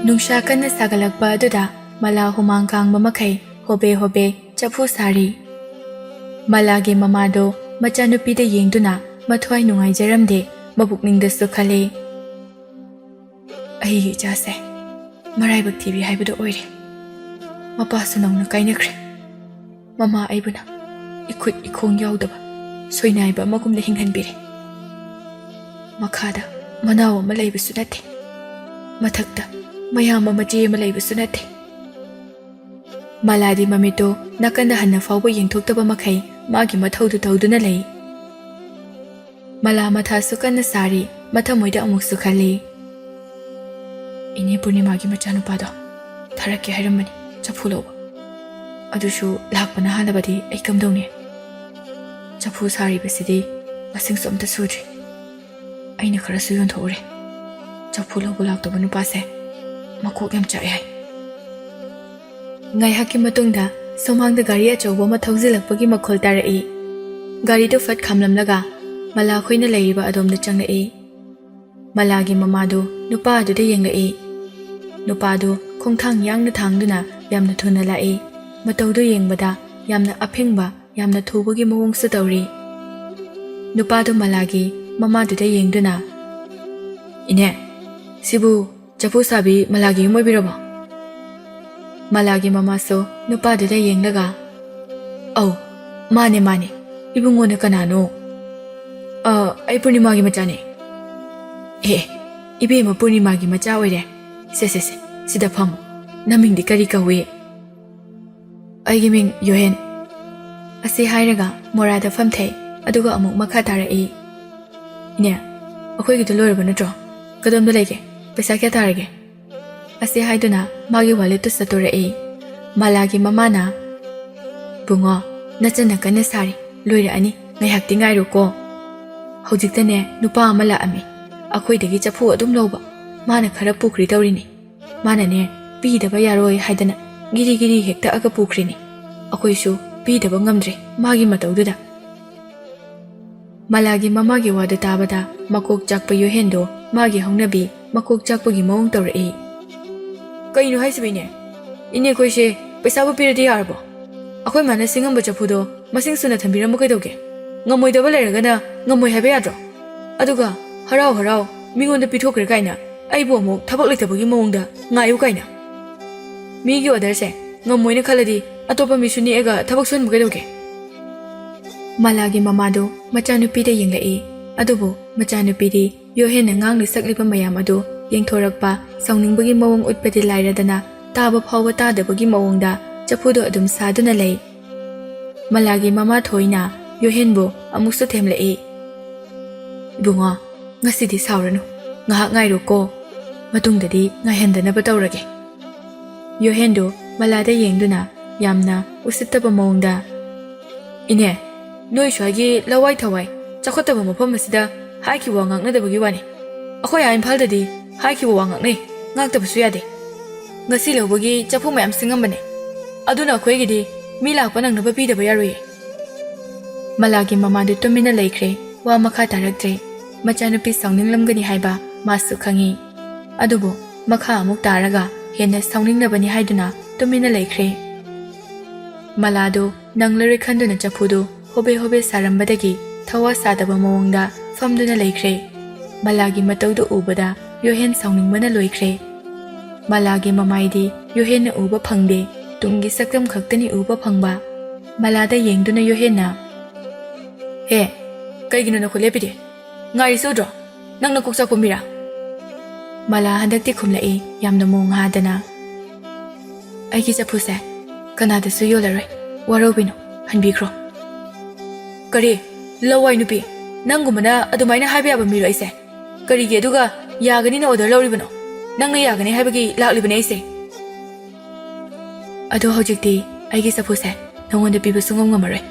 ꯅꯨꯡꯁꯥ ꯀꯟꯅ ꯁꯥꯒꯠꯂꯛꯄ ꯑꯗꯨꯗ ꯃꯂꯥ ꯍꯨꯃꯥꯡ ꯀꯥꯡꯕ ꯃꯈꯩ ꯍꯣꯕꯦ ꯍꯣꯕꯦ ꯆꯐꯨ ꯁꯥꯔꯤ꯫ ꯃꯂꯥꯒꯤ ꯃꯃꯥꯗꯣ ꯃꯆꯥꯅꯨꯄꯤꯗ ꯌꯦꯡꯗꯨꯅ ꯃꯊ꯭ꯋꯥꯏ ꯅꯨꯡꯉꯥꯏꯖꯔꯝꯗꯦ, ꯃꯕꯨꯛꯅꯤꯡꯗꯁꯨ ꯈꯜꯂꯤ, ꯑꯩꯒꯤ ꯏꯆꯥꯁꯦ ꯃꯔꯥꯏꯕꯛ ꯊꯤꯕꯤ ꯍꯥꯏꯕꯗꯣ ꯑꯣꯏꯔꯦ꯫ ꯃꯄꯥꯁꯨ ꯅꯧꯅ ꯀꯥꯏꯅꯈ꯭ꯔꯦ, ꯃꯃꯥ ꯑꯩꯕꯨꯅ ꯏꯈꯨꯠ ꯏꯈꯣꯡ ꯌꯥꯎꯗꯕ ꯁꯣꯏꯅꯥꯏꯕ ꯑꯃꯒꯨꯝꯅ ꯍꯤꯡꯍꯟꯕꯤꯔꯦ꯫ ꯃꯈꯥꯗ ꯃꯅꯥꯎ ꯑꯃ ꯂꯩꯕꯁꯨ ꯅꯠꯇꯦ, ꯃꯊꯛꯇ ꯃꯌꯥꯝꯕ ꯃꯆꯦ ꯑꯃ ꯂꯩꯕꯁꯨ ꯅꯠꯇꯦ꯫ ꯃꯂꯥꯗꯤ ꯃꯃꯤꯠꯇꯣ ꯅꯥꯀꯟꯗ ꯍꯟꯅ ꯐꯥꯎꯕ ꯌꯦꯡꯊꯣꯛꯇꯕ ꯃꯈꯩ ꯃꯥꯒꯤ ꯃꯊꯧꯗꯨ ꯇꯧꯗꯨꯅ ꯂꯩ꯫ ꯃꯂꯥ ꯃꯊꯥꯁꯨ ꯀꯟꯅ ꯁꯥꯔꯤ, ꯃꯊꯃꯣꯏꯗ ꯑꯃꯨꯛꯁꯨ ꯈꯜꯂꯤ, ꯏꯅꯦ ꯄꯨꯔꯅꯤꯃꯥꯒꯤ ꯃꯆꯥꯅꯨꯄꯥꯗꯣ ꯊꯥꯔꯛꯀꯦ ꯍꯥꯏꯔꯝꯕꯅꯤ ꯆꯐꯨ ꯂꯧꯕ, ꯑꯗꯨꯁꯨ ꯂꯥꯛꯄꯅ ꯍꯥꯟꯅꯕꯗꯤ ꯑꯩ ꯀꯝꯗꯧꯅꯤ? ꯆꯐꯨ ꯁꯥꯔꯤꯕꯁꯤꯗꯤ ꯃꯁꯤꯡꯁꯨ ꯑꯝꯇ ꯁꯨꯗ꯭ꯔꯤ, ꯑꯩꯅ ꯈꯔꯁꯨ ꯌꯣꯟꯊꯣꯛꯎꯔꯦ꯫ ꯆꯐꯨ ꯂꯧꯕ ꯂꯥꯛꯇꯕ ꯅꯨꯄꯥꯁꯦ ꯃꯀꯣꯛ ꯌꯥꯝ ꯆꯥꯛꯑꯦ ꯍꯥꯏ꯫ ꯉꯥꯏꯍꯥꯛꯀꯤ ꯃꯇꯨꯡꯗ ꯁꯨꯃꯥꯡꯗ ꯒꯥꯔꯤ ꯑꯆꯧꯕ ꯑꯃ ꯊꯧꯖꯤꯜꯂꯛꯄꯒꯤ ꯃꯈꯣꯜ ꯇꯥꯔꯛꯏ꯫ ꯒꯥꯔꯤꯗꯨ ꯐꯠ ꯈꯥꯝꯂꯝꯂꯒ ꯃꯂꯥ ꯈꯣꯏꯅ ꯂꯩꯔꯤꯕ ꯑꯗꯣꯝꯗ ꯆꯪꯂꯛꯏ꯫ ꯃꯂꯥꯒꯤ ꯃꯃꯥꯗꯨ ꯅꯨꯄꯥ ꯑꯗꯨꯗ ꯌꯦꯡꯂꯛꯏ꯫ ꯅꯨꯄꯥꯗꯨ ꯈꯣꯡꯊꯥꯡ ꯌꯥꯡꯅ ꯊꯥꯡꯗꯨꯅ ꯌꯥꯝꯅ ꯊꯨꯅ ꯂꯥꯛꯏ꯫ ꯃꯇꯧꯗꯨ ꯌꯦꯡꯕꯗ ꯌꯥꯝꯅ ꯑꯐꯤꯡꯕ, ꯌꯥꯝꯅ ꯊꯨꯕꯒꯤ ꯃꯑꯣꯡꯁꯨ ꯇꯧꯔꯤ꯫ ꯅꯨꯄꯥꯗꯨ ꯃꯂꯥꯒꯤ ꯃꯃꯥꯗꯨꯗ ꯌꯦꯡꯗꯨꯅ, ꯏꯅꯦ, ꯁꯤꯕꯨ ꯆꯐꯨ ꯁꯥꯕꯤ ꯃꯂꯥꯒꯤ ꯌꯨꯝ ꯑꯣꯏꯕꯤꯔꯕꯣ? ꯃꯂꯥꯒꯤ ꯃꯃꯥꯁꯨ ꯅꯨꯄꯥꯗꯨꯗ ꯌꯦꯡꯂꯒ, ꯑꯧ ꯃꯥꯅꯦ ꯃꯥꯅꯦ, ꯏꯕꯨꯡꯉꯣꯅ ꯀꯅꯥꯅꯣ? ꯑꯩ ꯄꯨꯔꯅꯤꯃꯥꯒꯤ ꯃꯆꯥꯅꯦ꯫ ꯏꯕꯦꯝꯃ ꯄꯨꯔꯅꯤꯃꯥꯒꯤ ꯃꯆꯥ ꯑꯣꯏꯔꯦ, ꯁꯦ ꯁꯤꯗ ꯐꯝꯃꯨ, ꯅꯃꯤꯡꯗꯤ ꯀꯔꯤ ꯀꯧꯏ? ꯑꯩꯒꯤ ꯃꯤꯡ ꯌꯣꯍꯦꯟ ꯑꯁꯤ ꯍꯥꯏꯔꯒ ꯃꯣꯔꯥꯗ ꯐꯝꯊꯩ, ꯑꯗꯨꯒ ꯑꯃꯨꯛ ꯃꯈꯥ ꯇꯥꯔꯛꯏ, ꯏꯅꯦ, ꯑꯩꯈꯣꯏꯒꯤꯗꯨ ꯂꯣꯏꯔꯕ ꯅꯠꯇ꯭ꯔꯣ? ꯀꯗꯣꯝꯗ ꯂꯩꯒꯦ? ꯄꯩꯁꯥ ꯀꯌꯥ ꯇꯥꯔꯒꯦ? ꯑꯁꯤ ꯍꯥꯏꯗꯨꯅ ꯃꯥꯒꯤ ꯋꯥꯂꯦꯠꯇꯨ ꯁꯠꯇꯣꯔꯛꯏ꯫ ꯃꯂꯥꯒꯤ ꯃꯃꯥꯅ, ꯕꯨꯡꯉꯣ, ꯅꯆꯟꯅ ꯀꯟꯅ ꯁꯥꯔꯤ, ꯂꯣꯏꯔꯛꯑꯅꯤ, ꯉꯥꯏꯍꯥꯛꯇꯤ ꯉꯥꯏꯔꯣꯀꯣ꯫ ꯍꯧꯖꯤꯛꯇꯅꯦ ꯅꯨꯄꯥ ꯑꯃ ꯂꯥꯛꯑꯝꯃꯤ, ꯑꯩꯈꯣꯏꯗꯒꯤ ꯆꯐꯨ ꯑꯗꯨꯝ ꯂꯧꯕ, ꯃꯥꯅ ꯈꯔ ꯄꯨꯈ꯭ꯔꯤ ꯇꯧꯔꯤꯅꯤ꯫ ꯃꯥꯅꯅꯦ ꯄꯤꯗꯕ ꯌꯥꯔꯣꯏ ꯍꯥꯏꯗꯅ ꯒꯤꯔꯤ ꯒꯤꯔꯤ ꯍꯦꯛꯇꯛꯑꯒ ꯄꯨꯈ꯭ꯔꯤꯅꯤ꯫ ꯑꯩꯈꯣꯏꯁꯨ ꯄꯤꯗꯕ ꯉꯝꯗ꯭ꯔꯦ ꯃꯥꯒꯤ ꯃꯇꯧꯗꯨꯗ꯫ ꯃꯂꯥꯒꯤ ꯃꯃꯥꯒꯤ ꯋꯥꯗꯨ ꯇꯥꯕꯗ ꯃꯀꯣꯛ ꯆꯥꯛꯄ ꯌꯣꯍꯦꯟꯗꯣ ꯃꯥꯒꯤ ꯍꯧꯅꯕꯤ ꯃꯀꯣꯛ ꯆꯥꯛꯄꯒꯤ ꯃꯑꯣꯡ ꯇꯧꯔꯛꯏ꯫ ꯀꯩꯅꯣ ꯍꯥꯏꯁꯤꯕ ꯏꯅꯦ? ꯏꯅꯦ ꯈꯣꯏꯁꯦ ꯄꯩꯁꯥꯕꯨ ꯄꯤꯔꯗꯤ ꯌꯥꯔꯕꯣ? ꯑꯩꯈꯣꯏ ꯃꯥꯅ ꯁꯤꯡꯉꯝꯕ ꯆꯐꯨꯗꯣ ꯃꯁꯤꯡ ꯁꯨꯅ ꯊꯝꯕꯤꯔꯝꯕ ꯀꯩꯗꯧꯒꯦ? ꯉꯝꯃꯣꯏꯗꯕ ꯂꯩꯔꯒꯅ ꯉꯝꯃꯣꯏ ꯍꯥꯏꯕ ꯌꯥꯗ꯭ꯔꯣ? ꯑꯗꯨꯒ ꯍꯔꯥꯎ ꯍꯔꯥꯎ ꯃꯤꯉꯣꯟꯗ ꯄꯤꯊꯣꯛꯈ꯭ꯔꯦ ꯀꯥꯏꯅ ꯑꯩꯕꯨ ꯑꯃꯨꯛ ꯊꯕꯛ ꯂꯩꯇꯕꯒꯤ ꯃꯑꯣꯡꯗ ꯉꯥꯏꯌꯨ ꯀꯥꯏꯅ? ꯃꯤꯒꯤ ꯑꯣꯔꯗꯔꯁꯦ ꯉꯝꯃꯣꯏꯅ ꯈꯜꯂꯗꯤ ꯑꯇꯣꯞꯄ ꯃꯤꯁꯨ ꯅꯦꯛꯑꯒ ꯊꯕꯛ ꯁꯨꯍꯟꯕ ꯀꯩꯗꯧꯒꯦ? ꯃꯂꯥꯒꯤ ꯃꯃꯥꯗꯨ ꯃꯆꯥꯅꯨꯄꯤꯗ ꯌꯦꯡꯂꯛꯏ, ꯑꯗꯨꯕꯨ ꯃꯆꯥꯅꯨꯄꯤꯗꯤ ꯌꯣꯍꯦꯟꯅ ꯉꯥꯡꯂꯤ ꯁꯛꯂꯤꯕ ꯃꯌꯥꯝ ꯑꯗꯨ ꯌꯦꯡꯊꯣꯔꯛꯄ, ꯁꯥꯎꯅꯤꯡꯕꯒꯤ ꯃꯑꯣꯡ ꯎꯠꯄꯗꯤ ꯂꯥꯏꯔꯗꯅ ꯇꯥꯕ ꯐꯥꯎꯕ ꯇꯥꯗꯕꯒꯤ ꯃꯑꯣꯡꯗ ꯆꯐꯨꯗꯣ ꯑꯗꯨꯝ ꯁꯥꯗꯨꯅ ꯂꯩ꯫ ꯃꯂꯥꯒꯤ ꯃꯃꯥ ꯊꯣꯏꯅ ꯌꯣꯍꯦꯟꯕꯨ ꯑꯃꯨꯛꯁꯨ ꯊꯦꯝꯂꯛꯏ, ꯏꯕꯨꯡꯉꯣ, ꯉꯁꯤꯗꯤ ꯁꯥꯎꯔꯅꯨ, ꯉꯥꯏꯍꯥꯛ ꯉꯥꯏꯔꯣꯀꯣ, ꯃꯇꯨꯡꯗꯗꯤ ꯉꯥꯏꯍꯟꯗꯅꯕ ꯇꯧꯔꯒꯦ꯫ ꯌꯣꯍꯦꯟꯗꯨ ꯃꯂꯥꯗ ꯌꯦꯡꯗꯨꯅ ꯌꯥꯝꯅ ꯎꯁꯤꯠꯇꯕ ꯃꯑꯣꯡꯗ, ꯏꯅꯦ, ꯅꯣꯏ ꯁ꯭ꯋꯥꯏꯒꯤ ꯂꯋꯥꯏ ꯊꯋꯥꯏ ꯆꯥꯎꯈꯠꯇꯕ ꯃꯐꯝ ꯑꯁꯤꯗ ꯍꯥꯏꯈꯤꯕ ꯋꯥ ꯉꯥꯛꯅꯗꯕꯒꯤ ꯋꯥꯅꯤ꯫ ꯑꯩꯈꯣꯏ ꯏꯝꯐꯥꯜꯗꯗꯤ ꯍꯥꯏꯈꯤꯕ ꯋꯥ ꯉꯥꯛꯅꯩ, ꯉꯥꯛꯇꯕꯁꯨ ꯌꯥꯗꯦ꯫ ꯉꯁꯤ ꯂꯧꯕꯒꯤ ꯆꯐꯨ ꯃꯌꯥꯝ ꯁꯤꯡꯉꯝꯕꯅꯦ, ꯑꯗꯨꯅ ꯑꯩꯈꯣꯏꯒꯤꯗꯤ ꯃꯤ ꯂꯥꯛꯄ ꯅꯪꯅꯕ ꯄꯤꯗꯕ ꯌꯥꯔꯣꯏꯌꯦ꯫ ꯃꯂꯥꯒꯤ ꯃꯃꯥꯗꯨ ꯇꯨꯃꯤꯟꯅ ꯂꯩꯈ꯭ꯔꯦ, ꯋꯥ ꯃꯈꯥ ꯇꯥꯔꯛꯇ꯭ꯔꯦ꯫ ꯃꯆꯥꯅꯨꯄꯤ ꯁꯥꯎꯅꯤꯡꯂꯝꯒꯅꯤ ꯍꯥꯏꯕ ꯃꯥꯁꯨ ꯈꯪꯉꯤ, ꯑꯗꯨꯕꯨ ꯃꯈꯥ ꯑꯃꯨꯛ ꯇꯥꯔꯒ ꯍꯦꯟꯅ ꯁꯥꯎꯅꯤꯡꯅꯕꯅꯤ ꯍꯥꯏꯗꯨꯅ ꯇꯨꯃꯤꯟꯅ ꯂꯩꯈ꯭ꯔꯦ꯫ ꯃꯂꯥꯗꯨ ꯅꯪꯂꯔꯣꯏ ꯈꯟꯗꯨꯅ ꯆꯐꯨꯗꯨ ꯍꯣꯕꯦ ꯍꯣꯕꯦ ꯁꯥꯔꯝꯕꯗꯒꯤ ꯊꯋꯥ ꯁꯥꯗꯕ ꯃꯑꯣꯡꯗ ꯐꯝꯗꯨꯅ ꯂꯩꯈ꯭ꯔꯦ꯫ ꯃꯂꯥꯒꯤ ꯃꯇꯧꯗꯨ ꯎꯕꯗ ꯌꯣꯍꯦꯟ ꯁꯥꯎꯅꯤꯡꯕꯅ ꯂꯣꯏꯈ꯭ꯔꯦ꯫ ꯃꯂꯥꯒꯤ ꯃꯃꯥꯏꯗꯤ ꯌꯣꯍꯦꯟꯅ ꯎꯕ ꯐꯪꯗꯦ, ꯇꯨꯡꯒꯤ ꯁꯛꯇꯝ ꯈꯛꯇꯅꯤ ꯎꯕ ꯐꯪꯕ꯫ ꯃꯂꯥꯗ ꯌꯦꯡꯗꯨꯅ ꯌꯣꯍꯦꯟꯅ, ꯍꯦ, ꯀꯩꯒꯤꯅꯣ ꯅꯈꯨꯠ ꯂꯦꯞꯄꯤꯗꯤ? ꯉꯥꯏꯔꯤꯁꯤ ꯎꯗ꯭ꯔꯣ? ꯅꯪꯅ ꯀꯣꯛ ꯆꯥꯛꯄ ꯃꯤꯔꯥ? ꯃꯂꯥ ꯍꯟꯗꯛꯇꯤ ꯈꯨꯝꯂꯛꯏ, ꯌꯥꯝꯅ ꯃꯣꯡ ꯍꯥꯗꯅ, ꯑꯩꯒꯤ ꯆꯐꯨꯁꯦ ꯀꯅꯥꯗꯁꯨ ꯌꯣꯜꯂꯔꯣꯏ, ꯋꯥꯔꯧꯕꯤꯅꯨ, ꯍꯟꯕꯤꯈ꯭ꯔꯣ꯫ ꯀꯔꯤ? ꯂꯋꯥꯏ ꯅꯨꯄꯤ, ꯅꯪꯒꯨꯝꯕꯅ ꯑꯗꯨꯃꯥꯏꯅ ꯍꯥꯏꯕ ꯌꯥꯕ ꯃꯤꯔꯣ ꯑꯩꯁꯦ? ꯀꯔꯤꯒꯤ ꯑꯗꯨꯒ ꯌꯥꯒꯅꯤꯅ ꯑꯣꯔꯗꯔ ꯂꯧꯔꯤꯕꯅꯣ? ꯅꯪꯅ ꯌꯥꯒꯅꯤ ꯍꯥꯏꯕꯒꯤ ꯂꯥꯛꯂꯤꯕꯅꯦ ꯑꯩꯁꯦ꯫ ꯑꯗꯣ ꯍꯧꯖꯤꯛꯇꯤ ꯑꯩꯒꯤ ꯆꯐꯨꯁꯦ ꯅꯉꯣꯟꯗ ꯄꯤꯕ ꯁꯨꯡꯉꯝ ꯉꯝꯃꯔꯣꯏ꯫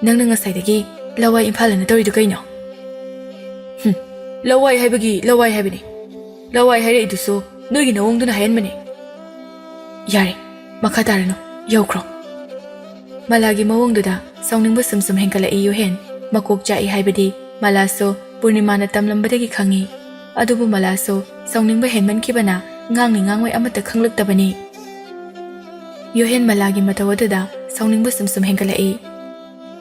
ꯅꯪꯅ ꯉꯁꯥꯏꯗꯒꯤ ꯂꯋꯥꯏ ꯏꯝꯐꯥꯜ ꯇꯧꯔꯤꯗꯨ ꯀꯩꯅꯣ? ꯂꯋꯥꯏ ꯍꯥꯏꯕꯒꯤ ꯂꯋꯥꯏ ꯍꯥꯏꯕꯅꯤ, ꯂꯋꯥꯏ ꯍꯥꯏꯔꯛꯏꯗꯨꯁꯨ ꯅꯣꯏꯒꯤ ꯅꯑꯣꯡꯗꯨꯅ ꯍꯥꯏꯍꯟꯕꯅꯤ꯫ ꯌꯥꯔꯦ, ꯃꯈꯥ ꯇꯥꯔꯅꯨ, ꯌꯧꯈ꯭ꯔꯣ꯫ ꯃꯂꯥꯒꯤ ꯃꯑꯣꯡꯗꯨꯗ ꯁꯥꯎꯅꯤꯡꯕ ꯁꯨꯝ ꯍꯦꯟꯒꯠꯂꯛꯏ ꯌꯣꯍꯦꯟ꯫ ꯃꯀꯣꯛ ꯆꯥꯛꯏ ꯍꯥꯏꯕꯗꯤ ꯃꯂꯥꯁꯨ ꯄꯨꯔꯅꯤꯃꯥꯅ ꯇꯝꯂꯝꯕꯗꯒꯤ ꯈꯪꯉꯤ, ꯑꯗꯨꯕꯨ ꯃꯂꯥꯁꯨ ꯁꯥꯎꯅꯤꯡꯕ ꯍꯦꯟꯃꯟꯈꯤꯕꯅ ngang ni ngang wai amata khanglak tabani Yohen malagi matau aduda sauningba sumsum hengalai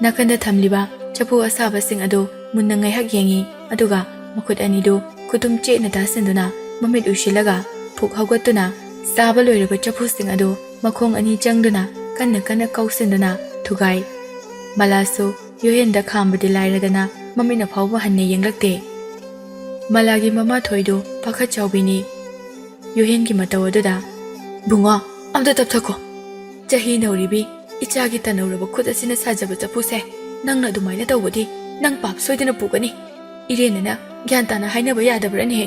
nakanda thamliba chapu asaba sing ado munna ngai hak yengi aduga makut ani do kutum che na ta senduna mamit ushilaga phuk haugatuna saba loiraba chapu sing ado makhong ani changduna kanna kausenduna thugai malaso Yohen da khambadi lairadana mamina phawba hanne yenglakte malagi mama thoido pakha chawbini Yohen ki matau aduda bunga amda tapthako chahi nauribi ichagi tanauraba khut asina sajaba chapuse nangna dumaina tawbodi nang pap soidina pugani irenana gyan tana hainaba yadabrani he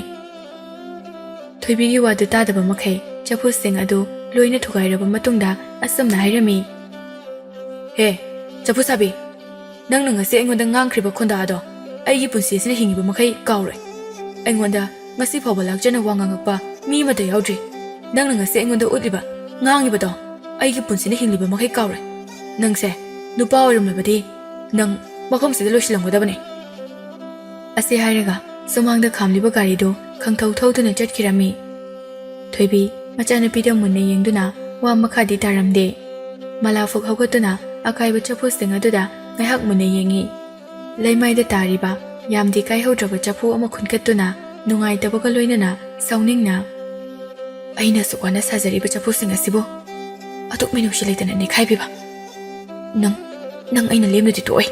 thoibigi wadu tadaba makhai chapu sing adu loina thugairaba matungda asamna hairami he chapu sabi nangna ngase engonda ngangkhriba khonda ado aigi punsi sina hingiba makhai kauroi engonda ngasi phawba lakjana wangangakpa mi mata yaudri nangna ngase engonda utliba ngangiba do aigi punsina hingliba makhai kauroi nangse nupa oiramlabadi nang makhom sida loisilanggodabani ase hairaga somangda khamliba gari do khangthau thauduna chatkirami thoibi machana pida munne yengduna wa makhadi taramde malafuk haugatuna akaiba chapu singa duda ngaihak munne yengi leimaida tariba yamdi kai hodraba chapu ama khunkatuna nungai tabaga loinana sauningna aina sukwana sajariba chapu singa sibo atuk menu shilaitana ne khaibiba nang aina lemnadi toy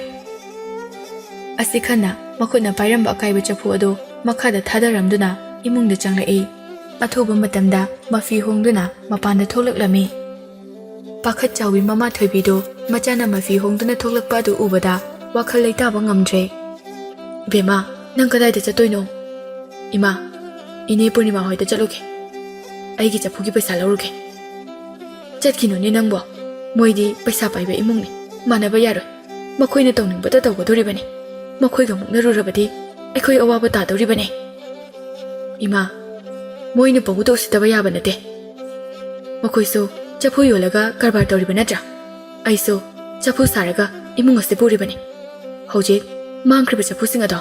asikhana makhuna pairamba akaiba chapu ado makhada thadaramduna imungda changlai athoba matamda mafi hongduna mapanda tholaklami pakhat chawi mama thoibido machana mafi hongduna tholakpa du ubada wakhal leitaba ngamdre bema nang kadai da chatoino ima ine purnima hoida chaloge aigi chapugi paisa lauruge chatkino ne nangbo moidi paisa paiba imungni manaba yaroi makoina tawningbata tawgadoribani makoiga muknarurabadi aikoi awaba tadoribani ima moina pagudo usitaba yaba nate makoiso chapu yolaga karbar tawriba natra aiso chapu saraga imung ase puribani hoje mangkhriba chapu singado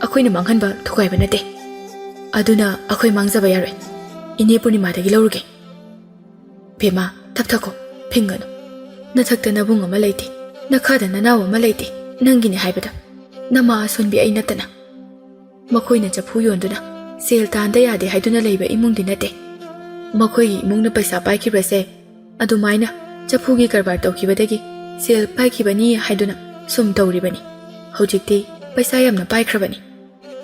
akoina manghanba thukaiba nate aduna akoi mangjaba yaroi ine purnima dagi lauruge bema thapthako phingano nathakta nabung ama leite nakhada nanaw ama leite nangini haibada nama sonbi ai natana makoina chapu yonduna sel tanda yade haiduna leiba imungdi nate makoi imungna paisa paikibrase adumaina chapugi karbar tawkibadagi sel paikibani haiduna sum tawribani hojikti paisa yamna paikrabani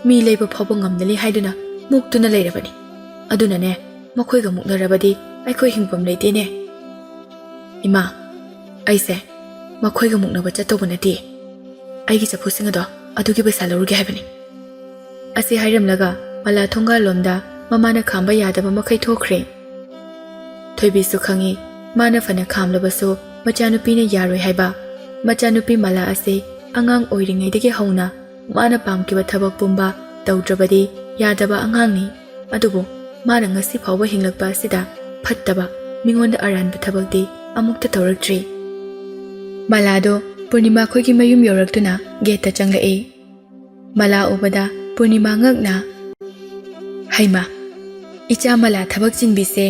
mi leiba phawba ngamdali haiduna muktuna leirabani aduna ne makoiga muknarabadi aikoi hingpam leitene ima aise makoiga muknaba chatobunati aigi chapu singado adugi paisa lauruge haibani asi hairamlaga mala thonga lomda mamana khamba yadaba makai thokre thoibi su khangi mana fana khamlabaso machanupi ne yaroi haiba machanupi mala ase angang oiringai dege hauna mana pamkiba thabak pumba tawdrabadi yadaba angang ni adubu mana ngasi phawba hinglakpa sida phattaba mingonda aranba thabakdi amukta tawraktri malado purnima khoigi mayum yoraktuna geta changlai mala ubada purnima ngakna haima icha mala thabak chinbise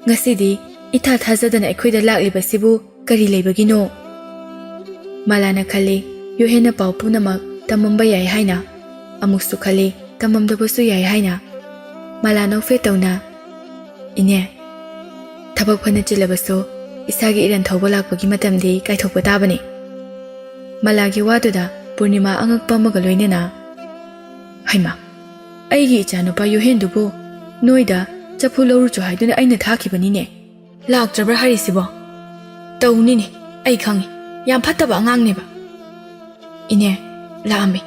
ngasidi itha thajadana ekhoida laklibasibu kari leibagino malana khali yohena pawpunamak tamamba yai haina amuksu khali tamamdabasu yai haina malano fe tawna ine thabak phana chilabaso isagi iran thawba lakpagi matamdi kaithokpa tabani malagi waduda purnima angakpa maga loinena haima aigi ichanupa yohendubu noida chapu lauru chu haiduna aina thakibani ne laktrabra harisibo tawni ne ai khangi yam phattaba angangneba ine laami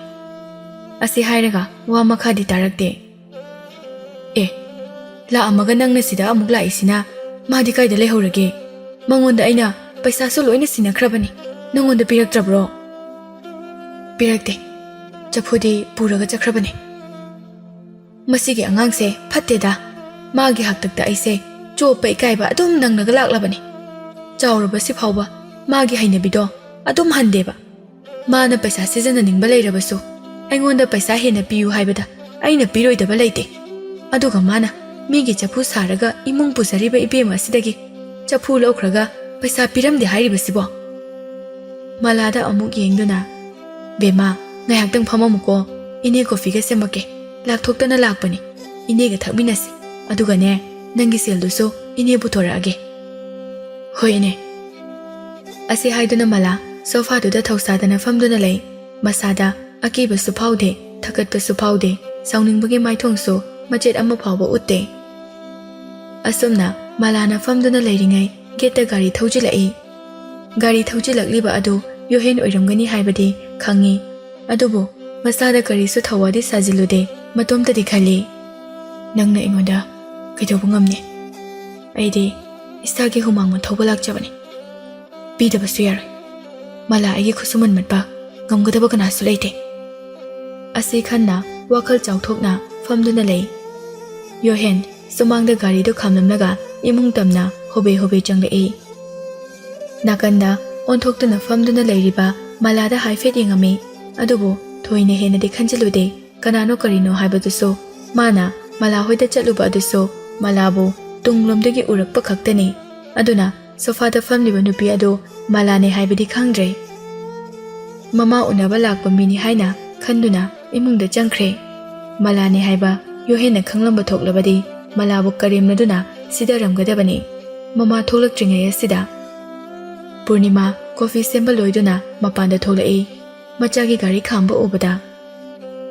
asi hairaga wa makhadi tarakte la amaga nangna sida amuk la isina madi kaida lehorage mangonda aina paisa so loina sinakrabani nangonda piraktrabro pirakte chapudi puraga chakrabani masigi angangse phatteda magi haktakta aise chopai kaiba adum nangnaga laklabani chawraba si phawba magi hainabido adum handeba mana paisa sejana ningba leirabasu aingonda paisa hena piyu haibada aina piroidaba leite aduga mana ꯃꯤꯒꯤ ꯆꯐꯨ ꯁꯥꯔꯒ ꯏꯃꯨꯡ ꯄꯨꯖꯔꯤꯕ ꯏꯕꯦꯝ ꯑꯁꯤꯗꯒꯤ ꯆꯐꯨ ꯂꯧꯈ꯭ꯔꯒ ꯄꯩꯁꯥ ꯄꯤꯔꯝꯗꯦ ꯍꯥꯏꯔꯤꯕꯁꯤꯕꯣ? ꯃꯂꯥꯗ ꯑꯃꯨꯛ ꯌꯦꯡꯗꯨꯅ, ꯕꯦꯝꯃ ꯉꯥꯏꯍꯥꯛꯇꯪ ꯐꯝꯃꯝꯃꯨꯀꯣ, ꯏꯅꯦ ꯀꯣꯐꯤꯒ ꯁꯦꯝꯃꯛꯀꯦ, ꯂꯥꯛꯊꯣꯛꯇꯅ ꯂꯥꯛꯄꯅꯤ, ꯏꯅꯦꯒ ꯊꯛꯃꯤꯟꯅꯁꯤ, ꯑꯗꯨꯒꯅꯦ ꯅꯪꯒꯤ ꯁꯦꯜꯗꯨꯁꯨ ꯏꯅꯦ ꯄꯨꯊꯣꯔꯛꯑꯒꯦ꯫ ꯍꯣꯏ ꯏꯅꯦ꯫ ꯑꯁꯤ ꯍꯥꯏꯗꯨꯅ ꯃꯂꯥ ꯁꯣꯐꯥꯗꯨꯗ ꯊꯧꯁꯥꯗꯅ ꯐꯝꯗꯨꯅ ꯂꯩ, ꯃꯁꯥꯗ ꯑꯀꯤꯕꯁꯨ ꯐꯥꯎꯗꯦ, ꯊꯀꯠꯄꯁꯨ ꯐꯥꯎꯗꯦ, ꯁꯥꯎꯅꯤꯡꯕꯒꯤ ꯃꯥꯏꯊꯣꯡꯁꯨ ꯃꯆꯦꯠ ꯑꯃ ꯐꯥꯎꯕ ꯎꯠꯇꯦ꯫ ꯑꯁꯨꯝꯅ ꯃꯂꯥꯅ ꯐꯝꯗꯨꯅ ꯂꯩꯔꯤꯉꯩ ꯒꯦꯠꯇ ꯒꯥꯔꯤ ꯊꯧꯖꯤꯜꯂꯛꯏ꯫ ꯒꯥꯔꯤ ꯊꯧꯖꯤꯜꯂꯛꯂꯤꯕ ꯑꯗꯨ ꯌꯣꯍꯦꯟ ꯑꯣꯏꯔꯝꯒꯅꯤ ꯍꯥꯏꯕꯗꯤ ꯈꯪꯏ, ꯑꯗꯨꯕꯨ ꯃꯁꯥꯗ ꯀꯔꯤꯁꯨ ꯊꯧꯋꯥꯗꯤ ꯁꯥꯖꯤꯜꯂꯨꯗꯦ, ꯃꯇꯣꯝꯇꯗꯤ ꯈꯜꯂꯤ, ꯅꯪꯅ ꯑꯩꯉꯣꯟꯗ ꯀꯩꯗꯧꯕ ꯉꯝꯅꯤ? ꯑꯩꯗꯤ ꯏꯁꯥꯒꯤ ꯍꯨꯃꯥꯡ ꯊꯧꯕ ꯂꯥꯛꯆꯕꯅꯤ, ꯄꯤꯗꯕꯁꯨ ꯌꯥꯔꯣꯏ, ꯃꯂꯥ ꯑꯩꯒꯤ ꯈꯨꯠꯁꯨꯃꯟ ꯃꯠꯄ ꯉꯝꯒꯗꯕ ꯀꯅꯥꯁꯨ ꯂꯩꯇꯦ꯫ ꯑꯁꯤ ꯈꯟꯅ ꯋꯥꯈꯜ ꯆꯥꯎꯊꯣꯛꯅ ꯐꯝꯗꯨꯅ ꯂꯩ꯫ ꯌꯣꯍꯦꯟ ꯁꯨꯃꯥꯡꯗ ꯒꯥꯔꯤꯗꯨ ꯈꯥꯝꯂꯝꯂꯒ ꯏꯃꯨꯡ ꯇꯝꯅ ꯍꯣꯕꯦ ꯍꯣꯕꯦ ꯆꯪꯂꯛꯏ꯫ ꯅꯥꯀꯟꯗ ꯑꯣꯟꯊꯣꯛꯇꯨꯅ ꯐꯝꯗꯨꯅ ꯂꯩꯔꯤꯕ ꯃꯂꯥꯗ ꯍꯥꯏꯐꯦꯠ ꯌꯦꯡꯉꯝꯃꯤ, ꯑꯗꯨꯕꯨ ꯊꯣꯏꯅ ꯍꯦꯟꯅꯗꯤ ꯈꯟꯖꯤꯜꯂꯨꯗꯦ, ꯀꯅꯥꯅꯣ ꯀꯔꯤꯅꯣ ꯍꯥꯏꯕꯗꯨꯁꯨ, ꯃꯥꯅ ꯃꯂꯥ ꯍꯣꯏꯗ ꯆꯠꯂꯨꯕ ꯑꯗꯨꯁꯨ ꯃꯂꯥꯕꯨ ꯇꯨꯡꯂꯣꯝꯗꯒꯤ ꯎꯔꯛꯄ ꯈꯛꯇꯅꯤ, ꯑꯗꯨꯅ ꯁꯣꯐꯥꯗ ꯐꯝꯂꯤꯕ ꯅꯨꯄꯤ ꯑꯗꯨ ꯃꯂꯥꯅꯦ ꯍꯥꯏꯕꯗꯤ ꯈꯪꯗ꯭ꯔꯦ꯫ ꯃꯃꯥ ꯎꯅꯕ ꯂꯥꯛꯄ ꯃꯤꯅꯤ ꯍꯥꯏꯅ ꯈꯟꯗꯨꯅ ꯏꯃꯨꯡꯗ ꯆꯪꯈ꯭ꯔꯦ꯫ ꯃꯂꯥꯅꯦ ꯍꯥꯏꯕ ꯌꯣꯍꯦꯟꯅ ꯈꯪꯂꯝꯕ ꯊꯣꯛꯂꯕꯗꯤ ꯃꯂꯥꯕꯨ ꯀꯔꯦꯝꯅꯗꯨꯅ ꯁꯤꯗꯔꯝꯒꯗꯕꯅꯤ꯫ ꯃꯃꯥ ꯊꯣꯛꯂꯛꯇ꯭ꯔꯤꯉꯩ ꯑꯁꯤꯗ ꯄꯨꯔꯅꯤꯃꯥ ꯀꯣꯐꯤ ꯁꯦꯝꯕ ꯂꯣꯏꯗꯨꯅ ꯃꯄꯥꯟꯗ ꯊꯣꯛꯂꯛꯏ꯫ ꯃꯆꯥꯒꯤ ꯒꯥꯔꯤ ꯈꯥꯝꯕ ꯎꯕꯗ,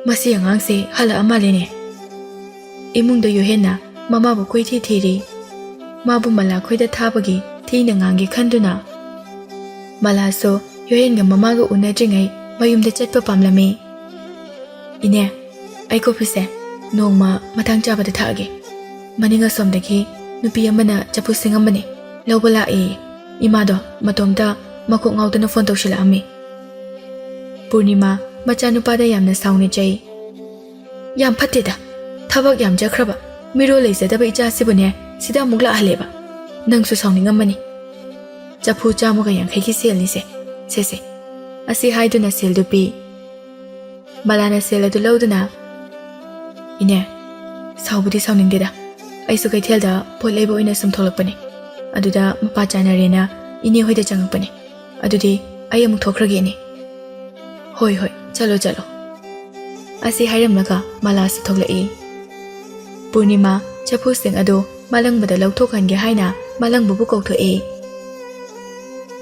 ꯃꯁꯤ ꯑꯉꯥꯡꯁꯦ ꯍꯜꯂꯛꯑ ꯃꯥꯜꯂꯦꯅꯦ꯫ ꯏꯃꯨꯡꯗ ꯌꯣꯍꯦꯟꯅ ꯃꯃꯥꯕꯨ ꯀꯣꯏꯊꯤ ꯊꯤꯔꯤ, ꯃꯥꯕꯨ ꯃꯂꯥ ꯈꯣꯏꯗ ꯊꯥꯕꯒꯤ ꯊꯤꯅ ꯉꯥꯡꯒꯦ ꯈꯟꯗꯨꯅ꯫ ꯃꯂꯥꯁꯨ ꯌꯣꯍꯦꯟꯒ ꯃꯃꯥꯒ ꯎꯅꯗ꯭ꯔꯤꯉꯩ ꯃꯌꯨꯝꯗ ꯆꯠꯄ ꯄꯥꯝꯂꯝꯃꯤ꯫ ꯏꯅꯦ, ꯑꯩ ꯀꯣꯐꯤꯁꯦ ꯅꯣꯡꯃ ꯃꯇꯥꯡ ꯆꯥꯕꯗ ꯊꯛꯑꯒꯦ, ꯃꯅꯤꯡ ꯑꯁꯣꯝꯗꯒꯤ ꯅꯨꯄꯤ ꯑꯃꯅ ꯆꯐꯨ ꯁꯤꯡꯉꯝꯕꯅꯤ, ꯂꯧꯕ ꯂꯥꯛꯏ, ꯏꯃꯥꯗꯣ ꯃꯇꯣꯝꯇ ꯃꯀꯣꯛ ꯉꯥꯎꯗꯅ ꯐꯣꯟ ꯇꯧꯁꯤꯜꯂꯛꯑꯝꯃꯤ꯫ ꯄꯨꯔꯅꯤꯃꯥ ꯃꯆꯥꯅꯨꯄꯥꯗ ꯌꯥꯝꯅ ꯁꯥꯎꯅꯤꯡꯆꯩ꯫ ꯌꯥꯝ ꯐꯠꯇꯦꯗ, ꯊꯕꯛ ꯌꯥꯝꯖꯈ꯭ꯔꯕ ꯃꯤꯔꯣꯜ ꯂꯩꯖꯗꯕ ꯏꯆꯥꯁꯤꯕꯨꯅꯦ ꯁꯤꯗ ꯑꯃꯨꯛ ꯂꯥꯛꯍꯜꯂꯦꯕ, ꯅꯪꯁꯨ ꯁꯥꯎꯅꯤꯡꯉꯝꯃꯅꯤ꯫ ꯆꯐꯨ 150ꯒꯤ ꯁꯦꯜꯅꯤꯁꯦ, ꯁꯦꯁꯦ꯫ ꯑꯁꯤ ꯍꯥꯏꯗꯨꯅ ꯁꯦꯜꯗꯨ ꯄꯤ꯫ ꯃꯂꯥꯅ ꯁꯦꯜ ꯑꯗꯨ ꯂꯧꯗꯨꯅ, ꯏꯅꯦ, ꯁꯥꯎꯕꯨꯗꯤ ꯁꯥꯎꯅꯤꯡꯗꯦꯗ, ꯑꯩꯁꯨ ꯀꯩꯊꯦꯜꯗ ꯄꯣꯠ ꯂꯩꯕ ꯑꯣꯏꯅ ꯁꯨꯝ ꯊꯣꯛꯂꯛꯄꯅꯤ, ꯑꯗꯨꯗ ꯃꯄꯥ ꯆꯥꯅꯔꯦꯅ ꯏꯅꯦ ꯍꯣꯏꯗ ꯆꯪꯉꯛꯄꯅꯤ, ꯑꯗꯨꯗꯤ ꯑꯩ ꯑꯃꯨꯛ ꯊꯣꯛꯈ꯭ꯔꯒꯦ ꯏꯅꯦ꯫ ꯍꯣꯏ ꯍꯣꯏ, ꯆꯠꯂꯣ ꯆꯠꯂꯣ꯫ ꯑꯁꯤ ꯍꯥꯏꯔꯝꯂꯒ ꯃꯂꯥꯁꯨ ꯊꯣꯛꯂꯛꯏ꯫ ꯄꯨꯔꯅꯤꯃꯥ ꯆꯐꯨꯁꯤꯡ ꯑꯗꯨ ꯃꯥꯂꯪꯕꯗ ꯂꯧꯊꯣꯛꯍꯟꯒꯦ ꯍꯥꯏꯅ ꯃꯥꯂꯪꯕꯕꯨ ꯀꯧꯊꯣꯛꯏ꯫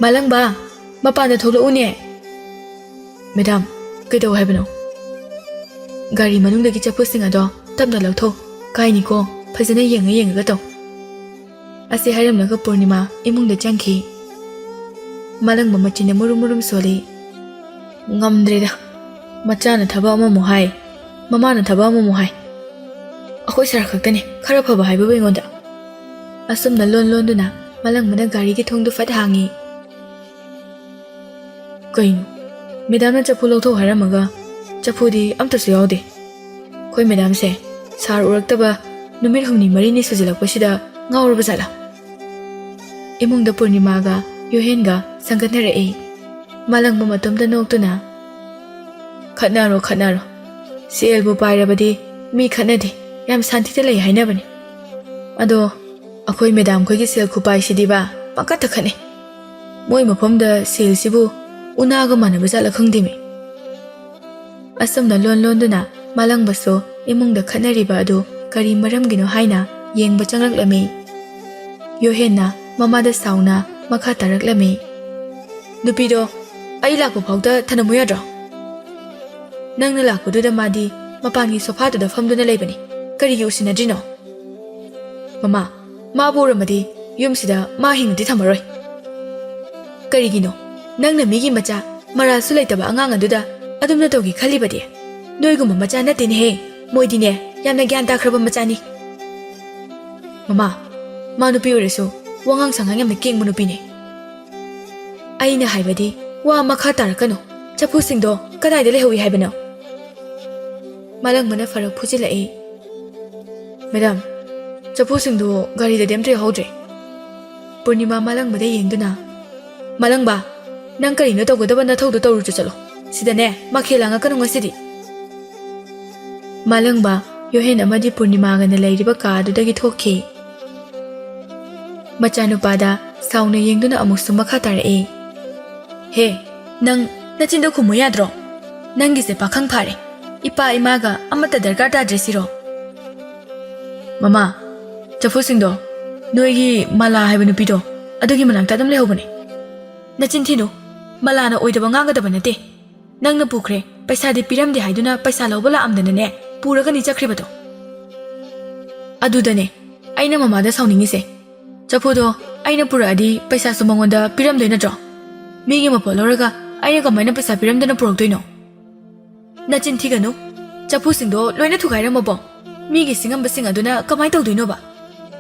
ꯃꯥꯂꯪꯕ, ꯃꯄꯥꯟꯗ ꯊꯣꯛꯂꯛꯎꯅꯦ꯫ ꯃꯦꯗꯥꯝ, ꯀꯩꯗꯧ ꯍꯥꯏꯕꯅꯣ? ꯒꯥꯔꯤ ꯃꯅꯨꯡꯗꯒꯤ ꯆꯐꯨꯁꯤꯡ ꯑꯗꯣ ꯇꯞꯅ ꯂꯧꯊꯣꯛ, ꯀꯥꯏꯅꯤꯀꯣ, ꯐꯖꯅ ꯌꯦꯡꯉꯒ ꯇꯧ꯫ ꯑꯁꯤ ꯍꯥꯏꯔꯝꯂꯒ ꯄꯨꯔꯅꯤꯃꯥ ꯏꯃꯨꯡꯗ ꯆꯪꯈꯤ꯫ ꯃꯥꯂꯪꯕ ꯃꯆꯤꯟꯗ ꯃꯨꯔꯨꯝ ꯃꯨꯔꯨꯝ ꯁꯣꯜꯂꯤ꯫ ꯉꯝꯗ꯭ꯔꯦꯗ, ꯃꯆꯥꯅ ꯊꯕꯛ ꯑꯃꯃꯨꯛ ꯍꯥꯏ, ꯃꯃꯥꯅ ꯊꯕꯛ ꯑꯃꯃꯨꯛ ꯍꯥꯏ, ꯑꯩꯈꯣꯏ ꯁꯥꯔ ꯈꯛꯇꯅꯤ ꯈꯔ ꯐꯕ ꯍꯥꯏꯕꯕꯨ ꯑꯩꯉꯣꯟꯗ꯫ ꯑꯁꯨꯝꯅ ꯂꯣꯟ ꯂꯣꯟꯗꯨꯅ ꯃꯥꯂꯪꯕꯅ ꯒꯥꯔꯤꯒꯤ ꯊꯣꯡꯗꯨ ꯐꯠ ꯍꯥꯡꯉꯤ꯫ ꯀꯩꯅꯣ, ꯃꯦꯗꯥꯝꯅ ꯆꯐꯨ ꯂꯧꯊꯣꯛ ꯍꯥꯏꯔꯝꯃꯒ ꯆꯐꯨꯗꯤ ꯑꯝꯇꯁꯨ ꯌꯥꯎꯗꯦ꯫ ꯑꯩꯈꯣꯏ ꯃꯦꯗꯥꯝꯁꯦ ꯁꯥꯔ ꯎꯔꯛꯇꯕ ꯅꯨꯃꯤꯠ 6-4 ꯁꯨꯖꯤꯜꯂꯛꯄꯁꯤꯗ ꯉꯥꯎꯔꯕ ꯖꯥꯠꯂꯥ? ꯏꯃꯨꯡꯗ ꯄꯨꯔꯅꯤꯃꯥꯒ ꯌꯣꯍꯦꯟꯒ ꯁꯪꯒꯠꯅꯔꯛꯏ꯫ ꯃꯥꯂꯪꯕ ꯃꯇꯣꯝꯇ ꯅꯣꯛꯇꯨꯅ, ꯈꯠꯅꯔꯣ ꯈꯠꯅꯔꯣ, ꯁꯦꯜꯕꯨ ꯄꯥꯏꯔꯕꯗꯤ ꯃꯤ ꯈꯠꯅꯗꯦ, ꯌꯥꯝ ꯁꯥꯟꯇꯤꯗ ꯂꯩ ꯍꯥꯏꯅꯕꯅꯤ, ꯑꯗꯣ ꯑꯩꯈꯣꯏ ꯃꯦꯗꯥꯝ ꯈꯣꯏꯒꯤ ꯁꯦꯜ ꯈꯨꯄꯥꯏꯁꯤꯗꯤꯕ ꯄꯪꯈꯠꯇ ꯈꯠꯅꯩ, ꯃꯣꯏ ꯃꯐꯝꯗ ꯁꯦꯜꯁꯤꯕꯨ ꯎꯅꯥꯒ ꯃꯥꯟꯅꯕ ꯖꯥꯠꯂ ꯈꯪꯗꯦꯃꯤ꯫ ꯑꯁꯨꯝꯅ ꯂꯣꯟ ꯂꯣꯟꯗꯨꯅ ꯃꯥꯂꯪꯕꯁꯨ ꯏꯃꯨꯡꯗ ꯈꯠꯅꯔꯤꯕ ꯑꯗꯨ ꯀꯔꯤ ꯃꯔꯝꯒꯤꯅꯣ ꯍꯥꯏꯅ ꯌꯦꯡꯕ ꯆꯪꯂꯛꯂꯝꯃꯤ꯫ ꯌꯣꯍꯦꯟꯅ ꯃꯃꯥꯗ ꯁꯥꯎꯅ ꯃꯈꯥ ꯇꯥꯔꯛꯂꯝꯃꯤ꯫ ꯅꯨꯄꯤꯗꯣ ꯑꯩ ꯂꯥꯛꯄ ꯐꯥꯎꯗ ꯊꯅꯝꯃꯨ ꯌꯥꯗ꯭ꯔꯣ? ꯅꯪꯅ ꯂꯥꯛꯄꯗꯨꯗ ꯃꯥꯗꯤ ꯃꯄꯥꯟꯒꯤ ꯁꯣꯐꯥꯗꯨꯗ ꯐꯝꯗꯨꯅ ꯂꯩꯕꯅꯤ, ꯀꯔꯤꯒꯤ ꯎꯁꯤꯟꯅꯗ꯭ꯔꯤꯅꯣ? ꯃꯃꯥ, ꯃꯥꯕꯨ ꯎꯔꯝꯃꯗꯤ ꯌꯨꯝꯁꯤꯗ ꯃꯥ ꯍꯤꯡꯅꯗꯤ ꯊꯝꯃꯔꯣꯏ꯫ ꯀꯔꯤꯒꯤꯅꯣ ꯅꯪꯅ ꯃꯤꯒꯤ ꯃꯆꯥ ꯃꯔꯥꯜꯁꯨ ꯂꯩꯇꯕ ꯑꯉꯥꯡ ꯑꯗꯨꯗ ꯑꯗꯨꯝꯅ ꯇꯧꯒꯦ ꯈꯜꯂꯤꯕꯗꯤ? ꯅꯣꯏꯒꯨꯝꯕ ꯃꯆꯥ ꯅꯠꯇꯦꯅꯦꯍꯦ, ꯃꯣꯏꯗꯤꯅꯦ ꯌꯥꯝꯅ ꯒ꯭ꯌꯥꯟ ꯇꯥꯈ꯭ꯔꯕ ꯃꯆꯥꯅꯤ꯫ ꯃꯃꯥ, ꯃꯥ ꯅꯨꯄꯤ ꯑꯣꯏꯔꯁꯨ ꯋꯥꯉꯥꯡ ꯁꯉꯥꯡ ꯌꯥꯝꯅ ꯀꯦꯡꯕ ꯅꯨꯄꯤꯅꯤ꯫ ꯑꯩꯅ ꯍꯥꯏꯕꯗꯤ ꯋꯥ ꯃꯈꯥ ꯇꯥꯔꯛꯀꯅꯨ, ꯆꯐꯨꯁꯤꯡꯗꯣ ꯀꯗꯥꯏꯗ ꯂꯩꯍꯧꯏ ꯍꯥꯏꯕꯅꯣ? ꯃꯥꯂꯪꯕꯅ ꯐꯔꯛ ꯐꯨꯖꯤꯜꯂꯛꯏ꯫ ꯃꯦꯗꯥꯝ, ꯆꯐꯨꯁꯤꯡꯗꯣ ꯒꯥꯔꯤꯗꯗꯤ ꯑꯝꯇ ꯌꯥꯎꯍꯧꯗ꯭ꯔꯦ꯫ ꯄꯨꯔꯅꯤꯃꯥ ꯃꯥꯂꯪꯕꯗ ꯌꯦꯡꯗꯨꯅ, ꯃꯥꯂꯪꯕ, ꯅꯪ ꯀꯔꯤꯅꯣ ꯇꯧꯒꯗꯕ ꯅꯊꯧꯗꯣ ꯇꯧꯔꯨꯆꯣ ꯆꯠꯂꯣ, ꯁꯤꯗꯅꯦ ꯃꯈꯦꯜ ꯂꯥꯡꯉꯛꯀꯅꯨ ꯉꯁꯤꯗꯤ꯫ ꯃꯥꯂꯪꯕ Yohen amadi Purnimagana leiriba kaadudagi thokhi. Machanupada sauna yengduna amusu makha tara'e. He, nang nachinda khumu yadro. Nangise pakhang phare. Ipa imaga amata darkar tadre siro. Mama, chafu singdo, noigi mala haiba nupido, adugi manakta adam lehobane. Nachin thino, mala na oidaba ngangadaba nate. Nangna pukre, paisa de piramde haiduna paisa lawbala amdana ne, puraga ni chakribado. Adudane, aina mamada sauningise. Chapudo, aina pura adi paisa sumangonda piramde na dro. Migi mapoloraga, aina kamaina paisa piramde na purokdoino. Nachin thiganu, chapu singdo loina thugaira mabong. Migi singam basing aduna kamai tawdoino ba.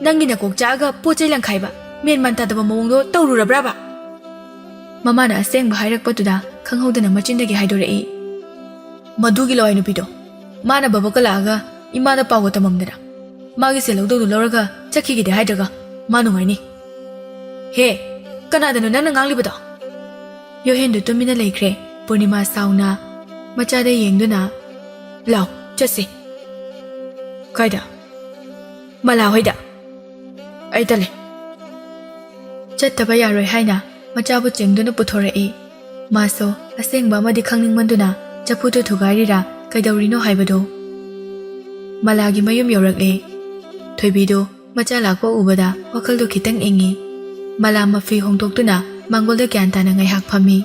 Nangi na kok jaga pochai langkhaiba. Men manta daba mawongdo tawrurabra ba. Mama na aseng ba hairakpatuda khanghodana machindagi haidorei. Madugi loi nupido. Mana babaka laaga imada pawo tamamdara. Magi selawdo loraga chakhigide haidaga manu ngaini. He, kanadano nang nganglibado. Yohen du tumina leikre Purnima sauna machada yengduna law chase. Kaida mala hoida ai tale chattaba yaroi haina machabu chengduna puthorei maso asengba madi khangning manduna chaputu thugairira kaidawrino haibado malagi mayum yorakle thoibido macha lakwa ubada wakhaldo khitang ingi mala mafi hongdoktuna mangolda gyantana ngai hak phami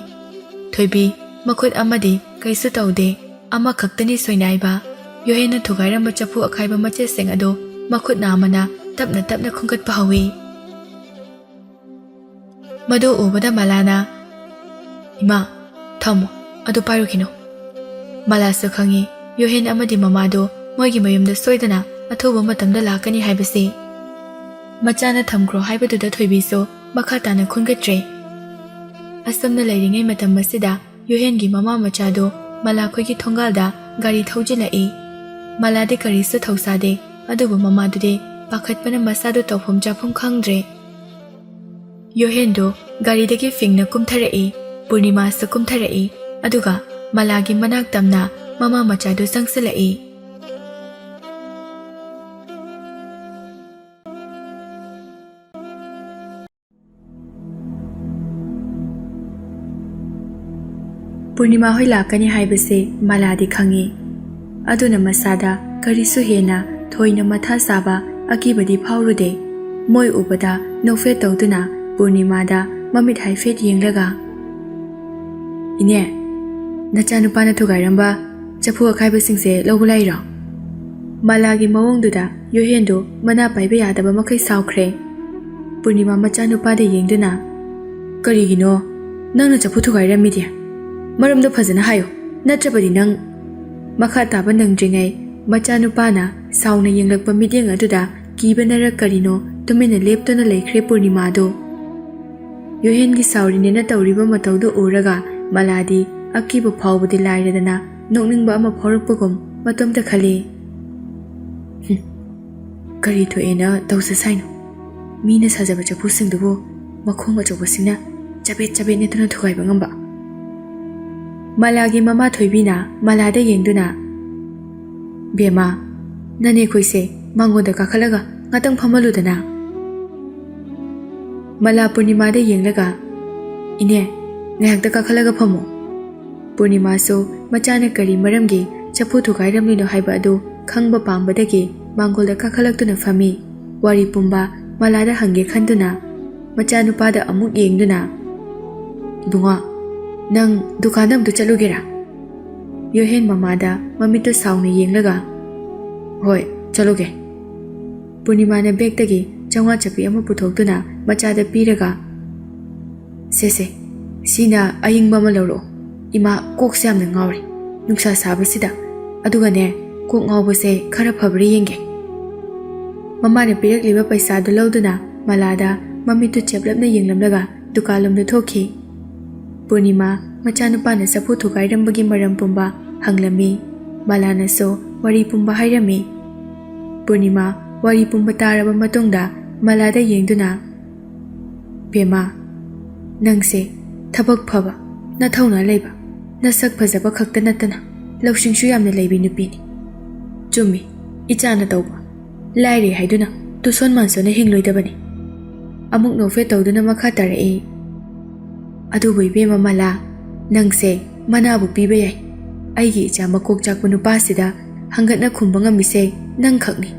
thoibi makhut amadi kaisu taude ama khaktani soinaiba Yohena thugairamba chapu akhaiba mache seng ado makhut namana tapna tapna khungkat pahawi mado ubada malana ima thamo ado pairukino malasu khangi Yohen amadi mamado moigi mayumda soidana athoba matamda lakani haibase machana thamkro haibaduda thoibiso makhatana khungatre asamna leiringai matam masida Yohen gi mama machado malakhoi gi thongalda gari thaujilai Malade karisu thausade adubu mamadude pakhatpana masadu tawphum chafum khangdre Yohendo garidagi fingna kumtharei Purnima su kumtharei aduga malagi manak tamna mama machadu sangsalai Purnima hoi lakani haibase maladi khangi Aduna masada karisu hena thoina matha saba akibadi phaurude moi ubada nofe tawduna Purnima da mamit haifet yenglaga ine nachanupana thugairamba chapu akhaiba singse lobulairo malagi mawongduda Yohendo mana paiba yadaba makai saukhre Purnima machanupa de yengduna karigino nangna chapu thugairami dia maramdo phajana hayo natrabadi nang Makha taba nangdringai machanupana sauna yenglakpa midyang aduda kibanara karino tumina leptona leikhre Purnima do Yohen gi saurinena tawriba matawdo uraga maladi akiba phawbudi lairadana nokningba ama phorukpagum matomta khali kari thoena tawsa saino mina sajaba chapu singdubo makhong achoba singna chabet ne tuna thugaiba ngamba Malagi mama thoibina malada yengduna Bema nane khoise mangoda kakhalaga ngatang phamaludana Mala Purnima de yenglaga ine ngayakta kakhalaga phamo Purnima so machana kari maramgi chapu thugairamlino haiba adu khangba pambadagi mangolda kakhalakduna phami wari pumba malada hange khanduna machanupada amuk yengduna Bunga Nang dukanam tu chalugera Yohen mamada mamito sauna yenglaga Hoi chaluge Purnima na begdagi changwa chapi ama puthokduna machada piraga Sese sina ayingba malawro ima kok samna ngawre nuksa sabasida aduga ne kok ngawbase khara phabri yenge Mama ne pirakliba paisa du lawduna malada mamito cheplapna yenglamlaga dukalamda thokhi Purnima machanupana sapu thugairambagi maram pumba hanglami malana so wari pumba hairami Purnima wari pumba taraba matungda malada yengduna Bema nangse thabak phaba na thauna leiba na sak phajaba khakta natana lawshingshu yamna leibi nupini chumi ꯏꯆꯥꯅ ꯇꯧꯕ ꯂꯥꯏꯔꯦ ꯍꯥꯏꯗꯨꯅ ꯇꯨꯁꯣꯟ ꯃꯥꯟꯁꯣꯟꯅ ꯍꯤꯡꯂꯣꯏꯗꯕꯅꯤ ꯑꯃꯨꯛ ꯅꯣꯛꯐꯦꯠ ꯇꯧꯗꯨꯅ ꯃꯈꯥ ꯇꯥꯔꯛꯏ ꯑꯗꯨꯕꯨ ꯏꯕꯦꯝꯃ ꯃꯂꯥ ꯅꯪꯁꯦ ꯃꯅꯥꯕꯨ ꯄꯤꯕ ꯌꯥꯏ ꯑꯩꯒꯤ ꯏꯆꯥ ꯃꯀꯣꯛ ꯆꯥꯛꯄ ꯅꯨꯄꯥꯁꯤꯗ ꯍꯪꯒꯠꯅ ꯈꯨꯝꯕ ꯉꯝꯃꯤꯁꯦ ꯅꯪ ꯈꯛꯅꯤ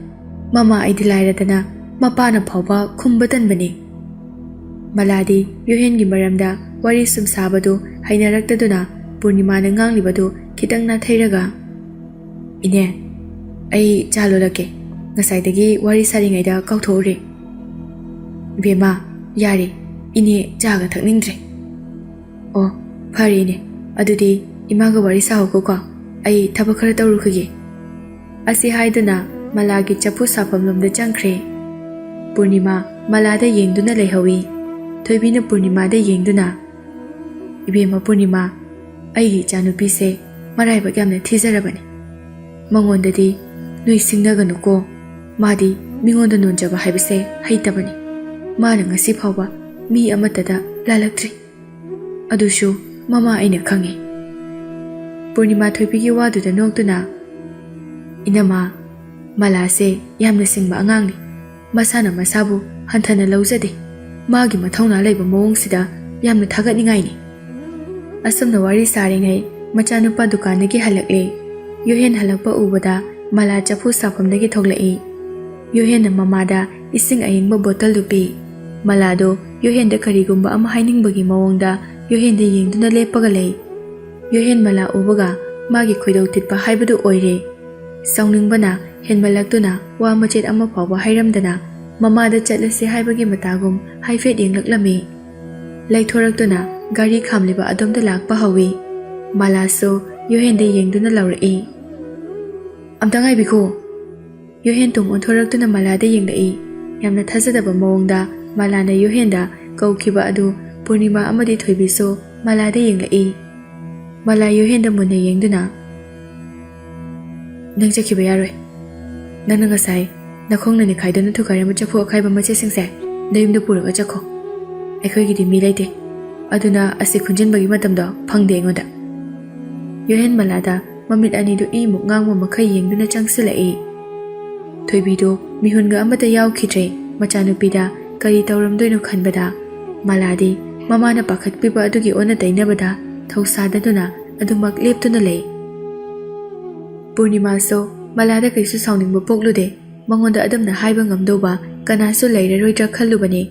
ꯃꯃꯥ ꯑꯩꯗꯤ ꯂꯥꯏꯔꯗꯅ ꯃꯄꯥꯅ ꯐꯥꯎꯕ ꯈꯨꯝꯕ ꯇꯟꯕꯅꯤ ꯃꯂꯥꯗꯤ ꯌꯨꯍꯦꯟꯒꯤ ꯃꯔꯝꯗ ꯋꯥꯔꯤ ꯁꯨꯝ ꯁꯥꯕꯗꯨ ꯍꯩꯅꯔꯛꯇꯗꯨꯅ ꯄꯨꯔꯅꯤꯃꯥꯅ ꯉꯥꯡꯂꯤꯕꯗꯨ ꯈꯤꯇꯪ ꯅꯥꯊꯩꯔꯒ ꯏꯅꯦ ꯑꯩ ꯆꯥ ꯂꯣꯜꯂꯛꯀꯦ ꯉꯁꯥꯏꯗꯒꯤ ꯋꯥꯔꯤ ꯁꯥꯔꯤꯉꯩꯗ ꯀꯥꯎꯊꯣꯛꯎꯔꯦ ꯏꯕꯦꯝꯃ ꯌꯥꯔꯦ ꯏꯅꯦ ꯆꯥꯒ ꯊꯛꯅꯤꯡꯗ꯭ꯔꯦ ꯑꯣ ꯐꯔꯦ ꯏꯅꯦ ꯑꯗꯨꯗꯤ ꯏꯃꯥꯒ ꯋꯥꯔꯤ ꯁꯥꯍꯧꯀꯣ ꯑꯩ ꯊꯕꯛ ꯈꯔ ꯇꯧꯔꯨꯈꯤꯒꯦ ꯑꯁꯤ ꯍꯥꯏꯗꯨꯅ ꯃꯂꯥꯒꯤ ꯆꯐꯨ ꯁꯥꯐꯝꯂꯣꯝꯗ ꯆꯪꯈ꯭ꯔꯦ ꯄꯨꯔꯅꯤꯃꯥ ꯃꯂꯥꯗ ꯌꯦꯡꯗꯨꯅ ꯂꯩꯍꯧꯏ ꯊꯣꯏꯕꯤꯅ ꯄꯨꯔꯅꯤꯃꯥꯗ ꯌꯦꯡꯗꯨꯅ ꯏꯕꯦꯝꯃ ꯄꯨꯔꯅꯤꯃꯥ ꯑꯩꯒꯤ ꯏꯆꯥꯅꯨꯄꯤꯁꯦ ꯃꯔꯥꯏꯕꯛ ꯌꯥꯝꯅ ꯊꯤꯖꯔꯕꯅꯤ ꯃꯉꯣꯟꯗꯗꯤ ꯅꯣꯏ ꯁꯤꯡꯅꯒꯅꯨꯀꯣ ꯃꯥꯗꯤ ꯃꯤꯉꯣꯟꯗ ꯅꯣꯟꯖꯕ ꯍꯥꯏꯕꯁꯦ ꯍꯩꯇꯕꯅꯤ ꯃꯥꯅ ꯉꯁꯤ ꯐꯥꯎꯕ ꯃꯤ ꯑꯃꯠꯇꯗ ꯂꯥꯜꯂꯛꯇ꯭ꯔꯤ ꯑꯗꯨꯁꯨ ꯃꯃꯥ ꯑꯩꯅ ꯈꯪꯉꯤ ꯄꯨꯔꯅꯤꯃꯥ ꯊꯣꯏꯕꯤꯒꯤ ꯋꯥꯗꯨꯗ ꯅꯣꯛꯇꯨꯅ ꯏꯅꯃꯥ ꯃꯂꯥꯁꯦ ꯌꯥꯝꯅ ꯁꯤꯡꯕ ꯑꯉꯥꯡꯅꯤ ꯃꯁꯥꯅ ꯃꯁꯥꯕꯨ ꯍꯟꯊꯅ ꯂꯧꯖꯗꯦ ꯃꯥꯒꯤ ꯃꯊꯧꯅꯥ ꯂꯩꯕ ꯃꯑꯣꯡꯁꯤꯗ ꯌꯥꯝꯅ ꯊꯥꯒꯠꯅꯤꯡꯉꯥꯏꯅꯤ ꯑꯁꯨꯝꯅ ꯋꯥꯔꯤ ꯁꯥꯔꯤꯉꯩ ꯃꯆꯥꯅꯨꯄꯥ ꯗꯨꯀꯥꯟꯗꯒꯤ ꯍꯜꯂꯛꯂꯦ ꯌꯨꯍꯦꯟ ꯍꯜꯂꯛꯄ ꯎꯕꯗ ꯃꯂꯥ ꯆꯐꯨ ꯁꯥꯐꯝꯗꯒꯤ ꯊꯣꯛꯂꯛꯏ ꯌꯨꯍꯦꯟꯅ ꯃꯃꯥꯗ ꯏꯁꯤꯡ ꯑꯌꯤꯡꯕ ꯕꯣꯇꯜꯗꯨ ꯄꯤ ꯃꯂꯥꯗꯣ ꯌꯨꯍꯦꯟꯗ ꯀꯔꯤꯒꯨꯝꯕ ꯑꯃ ꯍꯥꯏꯅꯤꯡꯕꯒꯤ ꯃꯑꯣꯡꯗ ꯌꯨꯍꯦꯟꯗ ꯌꯦꯡꯗꯨꯅ ꯂꯦꯞꯄꯒ ꯂꯩ ꯌꯨꯍꯦꯟ ꯃꯂꯥ ꯎꯕꯒ ꯃꯥꯒꯤ ꯈꯣꯏꯗꯧ ꯊꯤꯠꯄ ꯍꯥꯏꯕꯗꯨ ꯑꯣꯏꯔꯦ ꯁꯥꯎꯅꯤꯡꯕꯅ ꯍꯦꯟꯃꯜꯂꯛꯇꯨꯅ ꯋꯥ ꯃꯆꯦꯠ ꯑꯃ ꯐꯥꯎꯕ ꯍꯥꯏꯔꯝꯗꯅ ꯃꯃꯥꯗ ꯆꯠꯂꯁꯤ ꯍꯥꯏꯕꯒꯤ ꯃꯇꯥꯒꯨꯝ ꯍꯥꯏꯐꯦꯠ ꯌꯦꯡꯂꯛꯂꯝꯃꯤ ꯂꯩꯊꯣꯔꯛꯇꯨꯅ ꯒꯥꯔꯤ ꯈꯥꯝꯂꯤꯕ ꯑꯗꯣꯝꯗ ꯂꯥꯛꯄ ꯍꯧꯏ ꯃꯂꯥꯁꯨ ꯌꯨꯍꯦꯟꯗ ꯌꯦꯡꯗꯨꯅ ꯂꯧꯔꯛꯏ ꯑꯝꯇ ꯉꯥꯏꯕꯤꯈꯣ ꯌꯨꯍꯦꯟ ꯇꯨꯡ ꯑꯣꯟꯊꯣꯔꯛꯇꯨꯅ ꯃꯂꯥꯗ ꯌꯦꯡꯂꯛꯏ ꯌꯥꯝꯅ ꯊꯥꯖꯗꯕ ꯃꯑꯣꯡꯗ ꯃꯂꯥꯅ ꯌꯨꯍꯦꯟꯗ ꯀꯧꯈꯤꯕ ꯑꯗꯨ ꯄꯨꯔꯅꯤꯃꯥ ꯑꯃꯗꯤ ꯊꯣꯏꯕꯤꯁꯨ ꯃꯂꯥꯗ ꯌꯦꯡꯂꯛꯏ ꯃꯂꯥ ꯌꯨꯍꯦꯟꯗ ꯃꯨꯟꯅ ꯌꯦꯡꯗꯨꯅ ꯅꯪ ꯆꯠꯈꯤꯕ ꯌꯥꯔꯣꯏ ꯅꯪꯅ ꯉꯁꯥꯏ ꯅꯈꯣꯡꯅ ꯅꯤꯈꯥꯏꯗꯨꯅ ꯊꯨꯒꯥꯏꯔꯝꯕ ꯆꯐꯨ ꯑꯈꯥꯏꯕ ꯃꯆꯦꯠꯁꯤꯡꯁꯦ ꯅꯌꯨꯝꯗ ꯄꯨꯔꯒ ꯆꯠꯈꯣ ꯑꯩꯈꯣꯏꯒꯤꯗꯤ ꯃꯤ ꯂꯩꯇꯦ ꯑꯗꯨꯅ ꯑꯁꯤ ꯈꯨꯟꯖꯤꯟꯕꯒꯤ ꯃꯇꯝꯗꯣ ꯐꯪꯗꯦ ꯑꯩꯉꯣꯟꯗ ꯌꯨꯍꯦꯟ ꯃꯂꯥꯗ ꯃꯃꯤꯠ ꯑꯅꯤꯗꯨ ꯏꯃꯨꯛ ꯉꯥꯡꯕ ꯃꯈꯩ ꯌꯦꯡꯗꯨꯅ ꯆꯪꯁꯤꯜꯂꯛꯏ ꯊꯣꯏꯕꯤꯗꯨ ꯃꯤꯍꯨꯟꯒ ꯑꯃꯠꯇ ꯌꯥꯎꯈꯤꯗ꯭ꯔꯦ ꯃꯆꯥꯅꯨꯄꯤꯗ ꯀꯔꯤ ꯇꯧꯔꯝꯗꯣꯏꯅꯣ ꯈꯟꯕꯗ ꯃꯂꯥꯗꯤ ꯃꯃꯥꯅ ꯄꯥꯈꯠꯄꯤꯕ ꯑꯗꯨꯒꯤ ꯑꯣꯟꯅ ꯇꯩꯅꯕꯗ ꯊꯧꯁꯥꯗꯗꯨꯅ ꯑꯗꯨꯃꯛ ꯂꯦꯞꯇꯨꯅ ꯂꯩ ꯄꯨꯔꯅꯤꯃꯥꯁꯨ ꯃꯂꯥꯗ ꯀꯩꯁꯨ ꯁꯥꯎꯅꯤꯡꯕ ꯄꯣꯛꯂꯨꯗꯦ ꯃꯉꯣꯟꯗ ꯑꯗꯨꯝꯅ ꯍꯥꯏꯕ ꯉꯝꯗꯧꯕ ꯀꯅꯥꯁꯨ ꯂꯩꯔꯔꯣꯏꯗ꯭ꯔꯥ ꯈꯜꯂꯨꯕꯅꯤ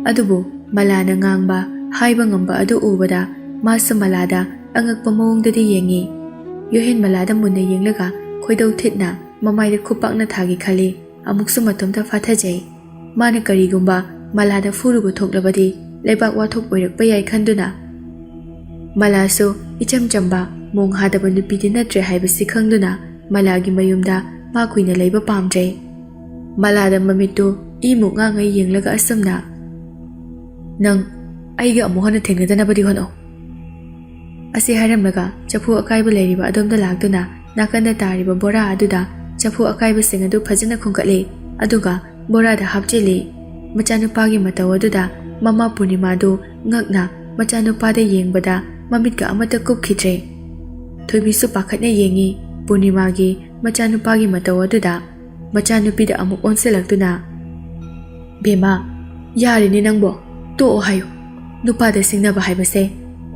ꯑꯗꯨꯕꯨ ꯃꯂꯥꯅ ꯉꯥꯡꯕ ꯍꯥꯏꯕ ꯉꯝꯕ ꯑꯗꯨ ꯎꯕꯗ ꯃꯥꯁꯨ ꯃꯂꯥꯗ ꯑꯉꯛꯄ ꯃꯑꯣꯡꯗꯗꯤ ꯌꯦꯡꯉꯤ ꯌꯨꯍꯦꯟ ꯃꯂꯥꯗ ꯃꯨꯟꯅ ꯌꯦꯡꯂꯒ ꯈꯣꯏꯗꯧ ꯊꯤꯠꯅ ꯃꯃꯥꯏꯗ ꯈꯨꯄꯥꯛꯅ ꯊꯥꯒꯤ ꯈꯜꯂꯤ ꯑꯃꯨꯛꯁꯨ ꯃꯇꯣꯝꯇ ꯐꯥꯊꯖꯩ ꯃꯥꯅ ꯀꯔꯤꯒꯨꯝꯕ ꯃꯂꯥꯗ ꯐꯨꯔꯨꯕ ꯊꯣꯛꯂꯕꯗꯤ ꯂꯩꯕꯥꯛ ꯋꯥꯊꯣꯛ ꯑꯣꯏꯔꯛꯄ ꯌꯥꯏ ꯈꯟꯗꯨꯅ ꯃꯂꯥꯁꯨ ꯏꯆꯝ ꯆꯝꯕ ꯃꯣꯡ ꯍꯥꯗꯕ ꯅꯨꯄꯤꯗꯤ ꯅꯠꯇ꯭ꯔꯦ ꯍꯥꯏꯕꯁꯤ ꯈꯪꯗꯨꯅ ꯃꯂꯥꯒꯤ ꯃꯌꯨꯝꯗ ꯃꯥ ꯀꯨꯏꯅ ꯂꯩꯕ ꯄꯥꯝꯗ꯭ꯔꯦ ꯃꯂꯥꯗ ꯃꯃꯤꯠꯇꯨ ꯏꯃꯨꯛ ꯉꯥꯡꯉꯩ ꯌꯦꯡꯂꯒ ꯑꯁꯨꯝꯅ ꯅꯪ ꯑꯩꯒ ꯑꯃꯨꯛ ꯍꯟꯅ ꯊꯦꯡꯅꯗꯅꯕꯗꯤ ꯍꯣꯠꯅꯧ ꯑꯁꯤ ꯍꯥꯏꯔꯝꯂꯒ ꯆꯐꯨ ꯑꯀꯥꯏꯕ ꯂꯩꯔꯤꯕ ꯑꯗꯣꯝꯗ ꯂꯥꯛꯇꯨꯅ ꯅꯥꯀꯟꯗ ꯇꯥꯔꯤꯕ ꯕꯣꯔꯥ ꯑꯗꯨꯗ ꯆꯐꯨ ꯑꯀꯥꯏꯕꯁꯤꯡ ꯑꯗꯨ ꯐꯖꯅ ꯈꯨꯝꯀꯠꯂꯤ ꯑꯗꯨꯒ ꯕꯣꯔꯥꯗ ꯍꯥꯞꯆꯤꯜꯂꯤ ꯃꯆꯥꯅꯨꯄꯥꯒꯤ ꯃꯇꯧ ꯑꯗꯨꯗ ꯃꯃꯥ ꯄꯨꯔꯅꯤꯃꯥꯗꯨ ꯉꯛꯅ ꯃꯆꯥꯅꯨꯄꯥꯗ ꯌꯦꯡꯕꯗ ꯃꯃꯤꯠꯀ ꯑꯃꯠꯇ ꯀꯨꯞꯈꯤꯗ꯭ꯔꯦ ꯊꯣꯏꯕꯤꯁꯨ ꯄꯥꯈꯠꯅ ꯌꯦꯡꯉꯤ ꯄꯨꯔꯅꯤꯃꯥꯒꯤ ꯃꯆꯥꯅꯨꯄꯥꯒꯤ ꯃꯇꯧ ꯑꯗꯨꯗ ꯃꯆꯥꯅꯨꯄꯤꯗ ꯑꯃꯨꯛ ꯑꯣꯟꯁꯤꯜꯂꯛꯇꯨꯅ ꯕꯦꯃꯥ ꯌꯥꯔꯦꯅꯦ ꯅꯪꯕꯣ ꯇꯣꯛꯑꯣ ꯍꯥꯏꯌꯨ ꯅꯨꯄꯥꯗ ꯁꯤꯡꯅꯕ ꯍꯥꯏꯕꯁꯦ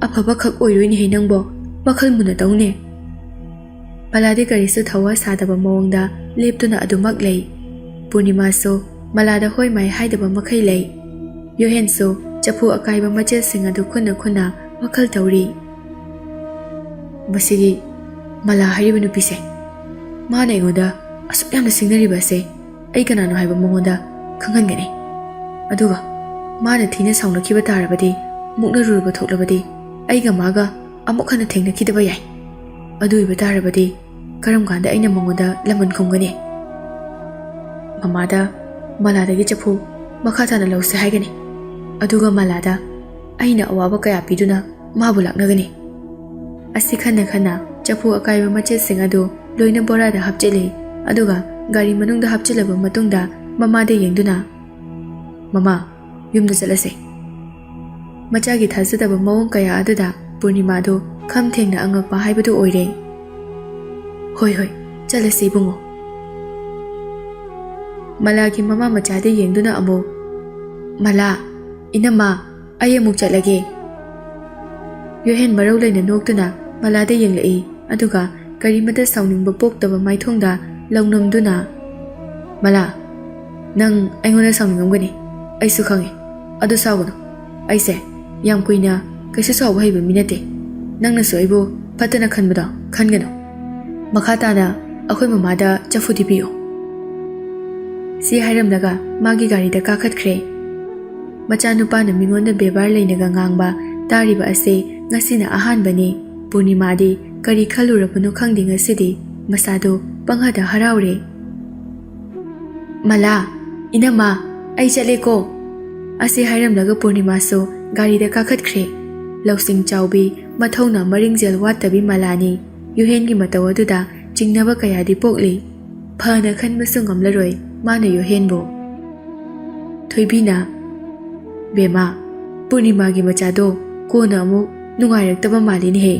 ꯑꯐꯕ ꯈꯛ ꯑꯣꯏꯔꯣꯏꯅꯦꯍꯦ ꯅꯪꯕꯣ ꯋꯥꯈꯜ ꯃꯨꯟꯅ ꯇꯧꯅꯦ ꯃꯂꯥꯗꯤ ꯀꯔꯤꯁꯨ ꯊꯧꯋꯥ ꯁꯥꯗꯕ ꯃꯑꯣꯡꯗ ꯂꯦꯞꯇꯨꯅ ꯑꯗꯨꯃꯛ ꯂꯩ ꯄꯨꯔꯅꯤꯃꯥꯁꯨ ꯃꯂꯥꯗ ꯍꯣꯏ ꯃꯥꯏ ꯍꯥꯏꯗꯕ ꯃꯈꯩ ꯂꯩ ꯌꯨꯍꯦꯟꯁꯨ ꯆꯐꯨ ꯑꯀꯥꯏꯕ ꯃꯆꯦꯠꯁꯤꯡ ꯑꯗꯨ ꯈꯨꯟꯅ ꯈꯨꯟꯅ ꯋꯥꯈꯜ ꯇꯧꯔꯤ ꯃꯁꯤꯒꯤ ꯃꯂꯥ ꯍꯥꯏꯔꯤꯕ ꯅꯨꯄꯤꯁꯦ ꯃꯥꯅ ꯑꯩꯉꯣꯟꯗ ꯑꯁꯨꯛ ꯌꯥꯝꯅ ꯁꯤꯡꯅꯔꯤꯕ ꯑꯁꯦ ꯑꯩ ꯀꯅꯥꯅꯣ ꯍꯥꯏꯕ ꯃꯉꯣꯟꯗ ꯈꯪꯍꯟꯒꯅꯤ ꯑꯗꯨꯒ ꯃꯥꯅ ꯊꯤꯅ ꯁꯥꯎꯅꯈꯤꯕ ꯇꯥꯔꯕꯗꯤ ꯃꯨꯛꯅꯔꯨꯔꯕ ꯊꯣꯛꯂꯕꯗꯤ ꯑꯩꯒ ꯃꯥꯒ ꯑꯃꯨꯛ ꯍꯟꯅ ꯊꯦꯡꯅꯈꯤꯗꯕ ꯌꯥꯏ ꯑꯗꯨ ꯑꯣꯏꯕ ꯇꯥꯔꯕꯗꯤ ꯀꯔꯝ ꯀꯥꯟꯗ ꯑꯩꯅ ꯃꯉꯣꯟꯗ ꯂꯃꯟ ꯈꯨꯝꯒꯅꯤ ꯃꯃꯥꯗ ꯃꯂꯥꯗꯒꯤ ꯆꯐꯨ ꯃꯈꯥ ꯇꯥꯅ ꯂꯧꯁꯦ ꯍꯥꯏꯒꯅꯤ ꯑꯗꯨꯒ ꯃꯂꯥꯗ ꯑꯩꯅ ꯑꯋꯥꯕ ꯀꯌా ꯄꯤꯗꯨꯅ ꯃꯥꯕꯨ ꯂꯥꯛꯅꯒꯅꯤ ꯑꯁꯤ ꯈꯟꯅ ꯈꯟꯅ ꯆꯐꯨ ꯑꯀꯥꯏꯕ ꯃꯆꯦꯠꯁꯤꯡ ꯑꯗꯨ ꯂꯣꯏꯅ ꯕꯣꯔꯥꯗ ꯍꯥꯞꯆꯤꯜꯂꯤ ꯑꯗꯨꯒ ꯒꯥꯔꯤ ꯃꯅꯨꯡꯗ ꯍꯥꯞꯆꯤꯜꯂꯕ ꯃꯇꯨꯡꯗ ꯃꯃꯥꯗ ꯌꯦꯡꯗꯨꯅ ꯃꯃꯥ ꯌꯨꯝꯗ ꯆꯠꯂꯁꯦ ꯃꯆꯥꯒꯤ ꯊꯥꯖꯗꯕ ꯃꯑꯣꯡ ꯀꯌా ꯑꯗꯨꯗ ꯄꯨꯔꯅꯤꯃꯥꯗꯨ ꯈꯝ ꯊꯦꯡꯅ ꯑꯉꯛꯄ ꯍꯥꯏꯕꯗꯨ ꯑꯣꯏꯔꯦ ꯍꯣꯏ ꯍꯣꯏ ꯆꯠꯂꯁꯤ ꯏꯕꯨꯡꯉꯣ ꯃꯂꯥꯒꯤ ꯃꯃꯥ ꯃꯆꯥꯗ ꯌꯦꯡꯗꯨꯅ ꯑꯃꯨꯛ ꯃꯂꯥ ꯏꯅꯝꯃ ꯑꯩ ꯑꯃꯨꯛ ꯆꯠꯂꯒꯦ ꯌꯣꯍꯦꯟ ꯃꯔꯧ ꯂꯩꯅ ꯅꯣꯛꯇꯨꯅ ꯃꯂꯥꯗ ꯌꯦꯡꯂꯛꯏ ꯑꯗꯨꯒ ꯀꯔꯤꯃꯇ ꯁꯥꯎꯅꯤꯡꯕ ꯄꯣꯛꯇꯕ ꯃꯥꯏꯊꯣꯡꯗ ꯂꯧꯅꯝꯗꯨꯅ ꯃꯂꯥ ꯅꯪ ꯑꯩꯉꯣꯟꯗ ꯁꯥꯎꯅꯤꯡꯉꯝꯒꯅꯤ ꯑꯩꯁꯨ ꯈꯪꯉꯤ ꯑꯗꯨ ꯁꯥꯎꯒꯅꯨ ꯑꯩꯁꯦ ꯌꯥꯝ ꯀꯨꯏꯅ ꯀꯩꯁꯨ ꯁꯥꯎꯕ ꯍꯩꯕ ꯃꯤ ꯅꯠꯇꯦ ꯅꯪꯅꯁꯨ ꯑꯩꯕꯨ ꯐꯠꯇꯅ ꯈꯟꯕꯗꯣ ꯈꯟꯒꯅꯨ ꯃꯈꯥ ꯇꯥꯅ ꯑꯩꯈꯣꯏ ꯃꯃꯥꯗ ꯆꯐꯨꯗꯤ ꯄꯤꯌꯨ ꯁꯤ ꯍꯥꯏꯔꯝꯂꯒ ꯃꯥꯒꯤ ꯒꯥꯔꯤꯗ ꯀꯥꯈꯠꯈ꯭ꯔꯦ ꯃꯆꯥꯅꯨꯄꯥꯅ ꯃꯤꯉꯣꯟꯗ ꯕꯦꯕꯥꯔ ꯂꯩꯅꯒ ꯉꯥꯡꯕ ꯇꯥꯔꯤꯕ ꯑꯁꯤ ꯉꯁꯤꯅ ꯑꯍꯥꯟꯕꯅꯤ ꯄꯨꯔꯅꯤꯃꯥꯗꯤ ꯀꯔꯤ ꯈꯜꯂꯨꯔꯕꯅꯣ ꯈꯪꯗꯦ ꯉꯁꯤꯗꯤ ꯃꯁꯥꯗꯣ ꯄꯪꯍꯗ ꯍꯔꯥꯎꯔꯦ ꯃꯂꯥ ꯏꯅꯝꯃ ꯑꯩ ꯆꯠꯂꯦꯀꯣ ꯑꯁꯤ ꯍꯥꯏꯔꯝꯂꯒ ꯄꯨꯔꯅꯤꯃꯥꯁꯨ ꯒꯥꯔꯤꯗ ꯀꯥꯈꯠꯈ꯭ꯔꯦ ꯂꯧꯁꯤꯡ ꯆꯥꯎꯕꯤ ꯃꯊꯧꯅ ꯃꯔꯤꯡꯖꯦꯜ ꯋꯥꯠꯇꯕꯤ ꯃꯂꯥꯅꯤ ꯌꯣꯍꯦꯟꯒꯤ ꯃꯇꯧ ꯑꯗꯨꯗ ꯆꯤꯡꯅꯕ ꯀꯌꯥꯗꯤ ꯄꯣꯛꯂꯤ ꯐꯅ ꯈꯟꯕꯁꯨ ꯉꯝꯂꯔꯣꯏ ꯃꯥꯅ ꯌꯣꯍꯦꯟꯕꯨ ꯊꯣꯏꯕꯤꯅ ꯕꯦꯃꯥ ꯄꯨꯔꯅꯤꯃꯥꯒꯤ ꯃꯆꯥꯗꯣ ꯀꯣꯟꯅ ꯑꯃꯨꯛ ꯅꯨꯡꯉꯥꯏꯔꯛꯇꯕ ꯃꯥꯜꯂꯤꯅꯦꯍꯦ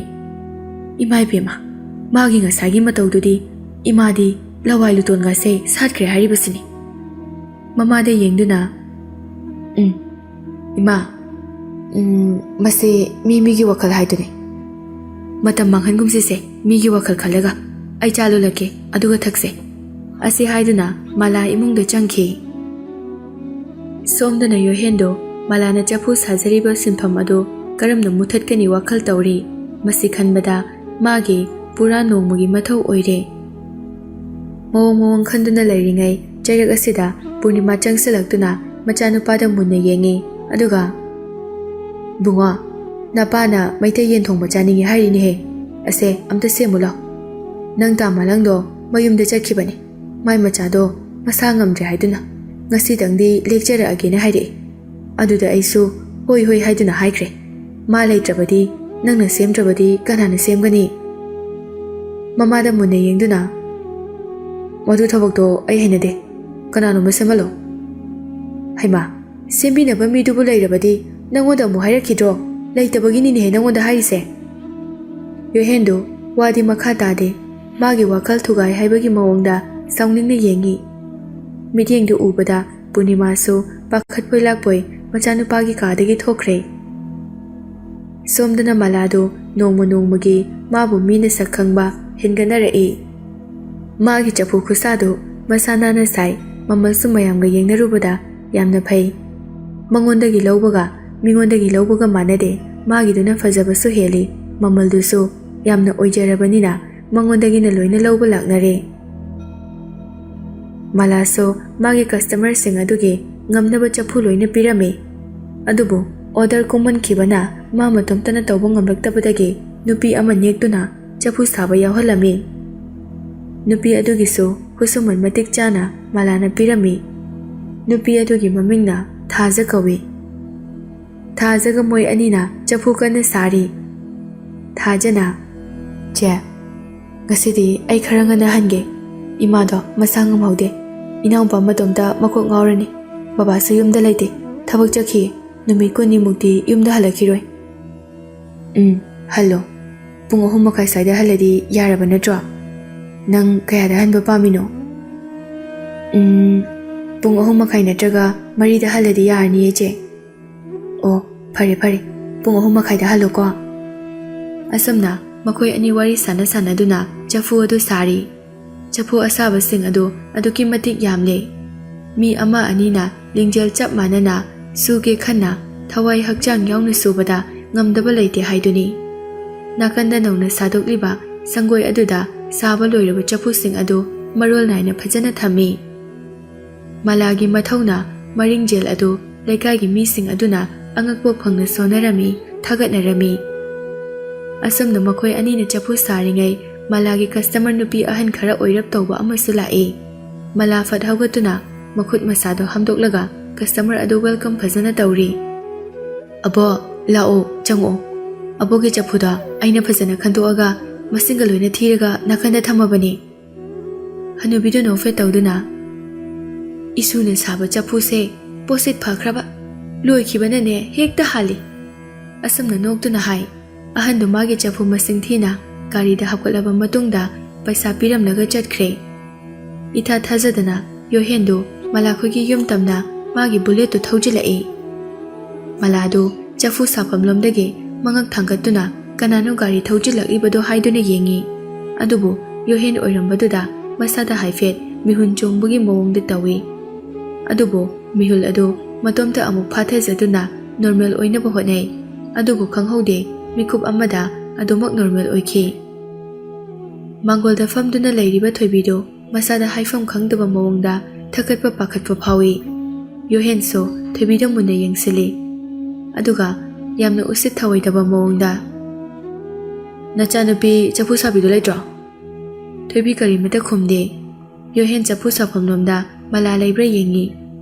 ꯏꯃꯥꯏ ꯕꯦꯃꯥ ꯃꯥꯒꯤ ꯉꯁꯥꯏꯒꯤ ꯃꯇꯧꯗꯨꯗꯤ ꯏꯃꯥꯗꯤ ꯂꯋꯥꯏ ꯂꯨꯇꯣꯟꯒꯁꯦ ꯁꯥꯠꯈ꯭ꯔꯦ ꯍꯥꯏꯔꯤꯕꯁꯤꯅꯤ ꯃꯃꯥꯗ ꯌꯦꯡꯗꯨꯅ ꯏꯃꯥ ꯃꯁꯤ ꯃꯤꯒꯤ ꯋꯥꯈꯜ ꯍꯥꯏꯗꯨꯅꯤ ꯃꯇꯝ ꯃꯥꯡꯍꯟꯒꯨꯝꯁꯤꯁꯦ ꯃꯤꯒꯤ ꯋꯥꯈꯜ ꯈꯜꯂꯒ ꯑꯩ ꯆꯥ ꯂꯣꯜꯂꯛꯀꯦ ꯑꯗꯨꯒ ꯊꯛꯁꯦ ꯑꯁꯤ ꯍꯥꯏꯗꯨꯅ ꯃꯂꯥ ꯏꯃꯨꯡꯗ ꯆꯪꯈꯤ ꯁꯣꯝꯗꯅ ꯌꯣꯍꯦꯟꯗꯣ ꯃꯂꯥꯅ ꯆꯐꯨ ꯁꯥꯖꯔꯤꯕ ꯁꯤꯟꯐꯝ ꯑꯗꯨ ꯀꯔꯝꯅ ꯃꯨꯊꯠꯀꯅꯤ ꯋꯥꯈꯜ ꯇꯧꯔꯤ ꯃꯁꯤ ꯈꯟꯕꯗ ꯃꯥꯒꯤ ꯄꯨꯔꯥ ꯅꯣꯡꯃꯒꯤ ꯃꯊꯧ ꯑꯣꯏꯔꯦ ꯃꯑꯣꯡ ꯈꯟꯗꯨꯅ ꯂꯩꯔꯤꯉꯩ ꯆꯩꯔꯛ ꯑꯁꯤꯗ ꯄꯨꯔꯅꯤꯃꯥ ꯆꯪꯁꯤꯜꯂꯛꯇꯨꯅ ꯃꯆꯥꯅꯨꯄꯥꯗ ꯃꯨꯟꯅ ꯌꯦꯡꯉꯤ ꯑꯗꯨꯒ ꯕꯨꯡꯉꯣ ꯅꯄꯥꯅ ꯃꯩꯇꯩ ꯌꯦꯟ ꯊꯣꯡꯕ ꯆꯥꯅꯤꯡꯉꯤ ꯍꯥꯏꯔꯤꯅꯦꯍꯦ ꯑꯁꯦ ꯑꯝꯇ ꯁꯦꯝꯃꯨ ꯂꯥꯎ ꯅꯪ ꯇꯥꯃꯥꯂꯪꯗꯣ ꯃꯌꯨꯝꯗ ꯆꯠꯈꯤꯕꯅꯤ ꯃꯥꯏ ꯃꯆꯥꯗꯣ ꯃꯁꯥ ꯉꯝꯗ꯭ꯔꯦ ꯍꯥꯏꯗꯨꯅ ꯉꯁꯤꯗꯪꯗꯤ ꯂꯦꯛꯆꯔꯛꯑꯒꯦꯅ ꯍꯥꯏꯔꯛꯏ ꯑꯗꯨꯗ ꯑꯩꯁꯨ ꯍꯣꯏ ꯍꯣꯏ ꯍꯥꯏꯗꯨꯅ ꯍꯥꯏꯈ꯭ꯔꯦ ꯃꯥ ꯂꯩꯇ꯭ꯔꯕꯗꯤ ꯅꯪꯅ ꯁꯦꯝꯗ꯭ꯔꯕꯗꯤ ꯀꯅꯥꯅ ꯁꯦꯝꯒꯅꯤ ꯃꯃꯥꯗ ꯃꯨꯟꯅ ꯌꯦꯡꯗꯨꯅ ꯃꯗꯨ ꯊꯕꯛꯇꯣ ꯑꯩ ꯍꯩꯅꯗꯦ ꯀꯅꯥꯅꯣꯝꯃ ꯁꯦꯝꯍꯜꯂꯣ ꯍꯩꯃꯥ ꯁꯦꯝꯕꯤꯅꯕ ꯃꯤꯗꯨꯕꯨ ꯂꯩꯔꯕꯗꯤ ꯅꯪꯉꯣꯟꯗ ꯑꯃꯨꯛ ꯍꯥꯏꯔꯛꯈꯤꯗ꯭ꯔꯣ ꯂꯩꯇꯕꯒꯤꯅꯤꯅꯦꯍꯦ ꯅꯪꯉꯣꯟꯗ ꯍꯥꯏꯔꯤꯁꯦ ꯌꯣꯍꯦꯟꯗꯨ ꯋꯥꯗꯤ ꯃꯈꯥ ꯇꯥꯗꯦ ꯃꯥꯒꯤ ꯋꯥꯈꯜ ꯊꯨꯒꯥꯏ ꯍꯥꯏꯕꯒꯤ ꯃꯑꯣꯡꯗ ꯁꯥꯎꯅꯤꯡꯅ ꯌꯦꯡꯉꯤ ꯃꯤꯠꯌꯦꯡꯗꯨ ꯎꯕꯗ ꯄꯨꯔꯅꯤꯃꯥꯁꯨ ꯄꯥꯈꯠꯄꯣꯏ ꯂꯥꯛꯄꯣꯏ ꯃꯆꯥꯅꯨꯄꯥꯒꯤ ꯀꯥꯗꯒꯤ ꯊꯣꯛꯈ꯭ꯔꯦ ꯁꯣꯝꯗꯅ ꯃꯂꯥꯗꯨ ꯅꯣꯡꯃ ꯅꯣꯡꯃꯒꯤ ꯃꯥꯕꯨ ꯃꯤꯅ ꯁꯛ ꯈꯪꯕ ꯍꯦꯟꯒꯠꯅꯔꯛꯏ ꯃꯥꯒꯤ ꯆꯐꯨ ꯈꯨꯠꯁꯥꯗꯨ ꯃꯁꯥ ꯅꯥꯟꯅ ꯁꯥꯏ ꯃꯃꯜꯁꯨ ꯃꯌꯥꯝꯒ ꯌꯦꯡꯅꯔꯨꯕꯗ ꯌꯥꯝꯅ ꯐꯩ ꯃꯉꯣꯟꯗꯒꯤ ꯂꯧꯕꯒ ꯃꯤꯉꯣꯟꯗꯒꯤ ꯂꯧꯕꯒ ꯃꯥꯟꯅꯗꯦ ꯃꯥꯒꯤꯗꯨꯅ ꯐꯖꯕꯁꯨ ꯍꯦꯜꯂꯤ ꯃꯃꯜꯗꯨꯁꯨ ꯌꯥꯝꯅ ꯑꯣꯏꯖꯔꯕꯅꯤꯅ ꯃꯉꯣꯟꯗꯒꯤꯅ ꯂꯣꯏꯅ ꯂꯧꯕ ꯂꯥꯛꯅꯔꯦ ꯃꯂꯥꯁꯨ ꯃꯥꯒꯤ ꯀꯁꯇꯃꯔꯁꯤꯡ ꯑꯗꯨꯒꯤ ꯉꯝꯅꯕ ꯆꯐꯨ ꯂꯣꯏꯅ ꯄꯤꯔꯝꯃꯤ ꯑꯗꯨꯕꯨ ꯑꯣꯔꯗꯔ ꯀꯨꯝꯃꯟꯈꯤꯕꯅ ꯃꯥ ꯃꯇꯣꯝꯇꯅ ꯇꯧꯕ ꯉꯝꯂꯛꯇꯕꯗꯒꯤ ꯅꯨꯄꯤ ꯑꯃ ꯅꯦꯛꯇꯨꯅ ꯆꯐꯨ ꯁꯥꯕ ꯌꯥꯎꯍꯜꯂꯝꯃꯤ ꯅꯨꯄꯤ ꯑꯗꯨꯒꯤꯁꯨ ꯈꯨꯠꯁꯨꯃꯟ ꯃꯇꯤꯛ ꯆꯥꯅ ꯃꯂꯥꯅ ꯄꯤꯔꯝꯃꯤ ꯅꯨꯄꯤ ꯑꯗꯨꯒꯤ ꯃꯃꯤꯡꯅ ꯊꯥꯖ ꯀꯧꯏ ꯊꯥꯖꯒ ꯃꯣꯏ ꯑꯅꯤꯅ ꯆꯐꯨ ꯀꯟꯅ ꯁꯥꯔꯤ ꯊꯥꯖꯅ ꯆꯦ ꯉꯁꯤꯗꯤ ꯑꯩ ꯈꯔ ꯉꯟꯅ ꯍꯟꯒꯦ ꯏꯃꯥꯗꯣ ꯃꯁꯥ ꯉꯝꯍꯧꯗꯦ ꯏꯅꯥꯎꯄꯥ ꯃꯇꯣꯝꯇ ꯃꯀꯣꯛ ꯉꯥꯎꯔꯅꯤ ꯕꯕꯥꯁꯨ ꯌꯨꯝꯗ ꯂꯩꯇꯦ ꯊꯕꯛ ꯆꯠꯈꯤꯌꯦ ꯅꯨꯃꯤꯠ 20ꯃꯨꯛꯇꯤ ꯌꯨꯝꯗ ꯍꯜꯂꯛꯈꯤꯔꯣꯏ ꯍꯜꯂꯣ ꯄꯨꯡ 3:30 ꯁ꯭ꯋꯥꯏꯗ ꯍꯜꯂꯗꯤ ꯌꯥꯔꯕ ꯅꯠꯇ꯭ꯔꯣ ꯅꯪ ꯀꯌꯥꯗ ꯍꯟꯕ ꯄꯥꯝꯃꯤꯅꯣ ꯄꯨꯡ 3:30 ꯅꯠꯇ꯭ꯔꯒ 4ꯗ ꯍꯜꯂꯗꯤ ꯌꯥꯔꯅꯤꯌꯦ ꯆꯦ ꯑꯣ ꯐꯔꯦ ꯄꯨꯡ 3:30ꯗ ꯍꯜꯂꯣꯀꯣ ꯑꯁꯨꯝꯅ ꯃꯈꯣꯏ ꯑꯅꯤ ꯋꯥꯔꯤ ꯁꯥꯟꯅꯗꯨꯅ ꯆꯐꯨ ꯑꯗꯨ ꯁꯥꯔꯤ ꯆꯐꯨ ꯑꯁꯥꯕꯁꯤꯡ ꯑꯗꯨ ꯑꯗꯨꯛꯀꯤ ꯃꯇꯤꯛ ꯌꯥꯝꯂꯦ ꯃꯤ ꯑꯃ ꯑꯅꯤꯅ ꯂꯤꯡꯖꯦꯜ ꯆꯞ ꯃꯥꯟꯅꯅ ꯁꯨꯒꯦ ꯈꯟꯅ ꯊꯋꯥꯏ ꯍꯛꯆꯥꯡ ꯌꯥꯎꯅ ꯁꯨꯕꯗ ꯉꯝꯗꯕ ꯂꯩꯇꯦ ꯍꯥꯏꯗꯨꯅꯤ ꯅꯥꯀꯟꯗ ꯅꯧꯅ ꯁꯥꯗꯣꯛꯂꯤꯕ ꯁꯪꯒꯣꯏ ꯑꯗꯨꯗ ꯁꯥꯕ ꯂꯣꯏꯔꯕ ꯆꯐꯨꯁꯤꯡ ꯑꯗꯨ ꯃꯔꯣꯜ ꯅꯥꯏꯅ ꯐꯖꯅ ꯊꯝꯃꯤ ꯃꯂꯥꯒꯤ ꯃꯊꯧꯅ ꯃꯔꯤꯡꯖꯦꯜ ꯑꯗꯨ ꯂꯩꯀꯥꯏꯒꯤ ꯃꯤꯁꯤꯡ ꯑꯗꯨꯅ ꯑꯉꯛꯄ ꯐꯪꯅ ꯁꯣꯟꯅꯔꯝꯃꯤ ꯊꯥꯒꯠꯅꯔꯝꯃꯤ ꯑꯁꯨꯝꯅ ꯃꯈꯣꯏ ꯑꯅꯤꯅ ꯆꯐꯨ ꯁꯥꯔꯤꯉꯩ ꯃꯂꯥꯒꯤ ꯀꯁꯇꯃꯔ ꯅꯨꯄꯤ ꯑꯍꯟ ꯈꯔ ꯑꯣꯏꯔꯞ ꯇꯧꯕ ꯑꯃꯁꯨ ꯂꯥꯛꯏ ꯃꯂꯥ ꯐꯠ ꯍꯧꯒꯠꯇꯨꯅ ꯃꯈꯨꯠ ꯃꯁꯥꯗꯣ ꯍꯥꯝꯗꯣꯛꯂꯒ ꯀꯁꯇꯃꯔ ꯑꯗꯨ ꯋꯦꯜꯀꯝ ꯐꯖꯅ ꯇꯧꯔꯤ ꯑꯕꯣ ꯂꯥꯛꯑꯣ ꯆꯪꯉꯛꯑꯣ ꯑꯕꯣꯒꯤ ꯆꯐꯨꯗ ꯑꯩꯅ ꯐꯖꯅ ꯈꯟꯗꯣꯛꯑꯒ ꯃꯁꯤꯡꯒ ꯂꯣꯏꯅ ꯊꯤꯔꯒ ꯅꯥꯀꯟꯗ ꯊꯝꯃꯕꯅꯤ ꯍꯅꯨꯕꯤꯗꯨ ꯅꯣꯛꯐꯦꯠ ꯇꯧꯗꯨꯅ ꯏꯁꯨꯅ ꯁꯥꯕ ꯆꯐꯨꯁꯦ ꯄꯣꯠꯁꯤꯠ ꯐꯈ꯭ꯔꯕ ꯂꯣꯏꯈꯤꯕꯅꯅꯦ ꯍꯦꯛꯇ ꯍꯥꯜꯂꯤ ꯑꯁꯨꯝꯅ ꯅꯣꯛꯇꯨꯅ ꯍꯥꯏ ꯑꯍꯟꯗꯨ ꯃꯥꯒꯤ ꯆꯐꯨ ꯃꯁꯤꯡ ꯊꯤꯅ ꯒꯥꯔꯤꯗ ꯍꯥꯞꯀꯠꯂꯕ ꯃꯇꯨꯡꯗ ꯄꯩꯁꯥ ꯄꯤꯔꯝꯂꯒ ꯆꯠꯈ꯭ꯔꯦ ꯏꯊꯥ ꯊꯥꯖꯗꯅ ꯌꯣꯍꯦꯟꯗꯨ ꯃꯂꯥ ꯈꯣꯏꯒꯤ ꯌꯨꯝ ꯇꯝꯅ ꯃꯥꯒꯤ ꯕꯨꯂꯦꯠꯇꯨ ꯊꯧꯖꯤꯜꯂꯛꯏ꯫ ꯃꯂꯥꯗꯨ ꯆꯐꯨ ꯁꯥꯐꯝꯂꯣꯝꯗꯒꯤ ꯃꯉꯛ ꯊꯥꯡꯒꯠꯇꯨꯅ ꯀꯅꯥꯅꯣ ꯒꯥꯔꯤ ꯊꯧꯖꯤꯜꯂꯛꯂꯤꯕꯗꯣ ꯍꯥꯏꯗꯨꯅ ꯌꯦꯡꯉꯤ꯫ ꯑꯗꯨꯕꯨ ꯌꯣꯍꯦꯟ ꯑꯣꯏꯔꯝꯕꯗꯨꯗ ꯃꯁꯥꯗ ꯍꯥꯏꯐꯦꯠ ꯃꯤꯍꯨꯟ ꯆꯣꯡꯕꯒꯤ ꯃꯑꯣꯡꯗ ꯇꯧꯏ꯫ ꯑꯗꯨꯕꯨ ꯃꯤꯍꯨꯜ ꯑꯗꯨ ꯃꯇꯣꯝꯇ ꯑꯃꯨꯛ ꯐꯥꯊꯖꯗꯨꯅ ꯅꯣꯔꯃꯦꯜ ꯑꯣꯏꯅꯕ ꯍꯣꯠꯅꯩ꯫ ꯑꯗꯨꯕꯨ ꯈꯪꯍꯧꯗꯦ ꯃꯤꯀꯨꯞ ꯑꯃꯗ ꯑꯗꯨꯃꯛ ꯅꯣꯔꯃꯦꯜ ꯑꯣꯏꯈꯤ꯫ ꯃꯥꯡꯒꯣꯜꯗ ꯐꯝꯗꯨꯅ ꯂꯩꯔꯤꯕ ꯊꯣꯏꯕꯤꯗꯨ ꯃꯁꯥꯗ ꯍꯥꯏꯐꯝ ꯈꯪꯗꯕ ꯃꯑꯣꯡꯗ ꯊꯀꯠꯄ ꯄꯥꯈꯠꯄ ꯐꯥꯎꯏ꯫ ꯌꯣꯍꯦꯟꯁꯨ ꯊꯣꯏꯕꯤꯗ ꯃꯨꯟꯅ ꯌꯦꯡꯁꯤꯜꯂꯤ꯫ ꯑꯗꯨꯒ ꯌꯥꯝꯅ ꯎꯁꯤꯠ ꯊꯑꯣꯏꯗꯕ ꯃꯑꯣꯡꯗ "ꯅꯆꯥꯅꯨꯄꯤ ꯆꯐꯨ ꯁꯥꯕꯤꯗꯨ ꯂꯩꯇ꯭ꯔꯣ?" ꯊꯣꯏꯕꯤ ꯀꯔꯤꯃꯇ ꯈꯨꯝꯗꯦ꯫ ꯌꯣꯍꯦꯟ ꯆꯐꯨ ꯁꯥꯐꯝꯂꯣꯝꯗ ꯃꯂꯥ ꯂꯩꯕ꯭ꯔꯥ ꯌꯦꯡꯉꯤ꯫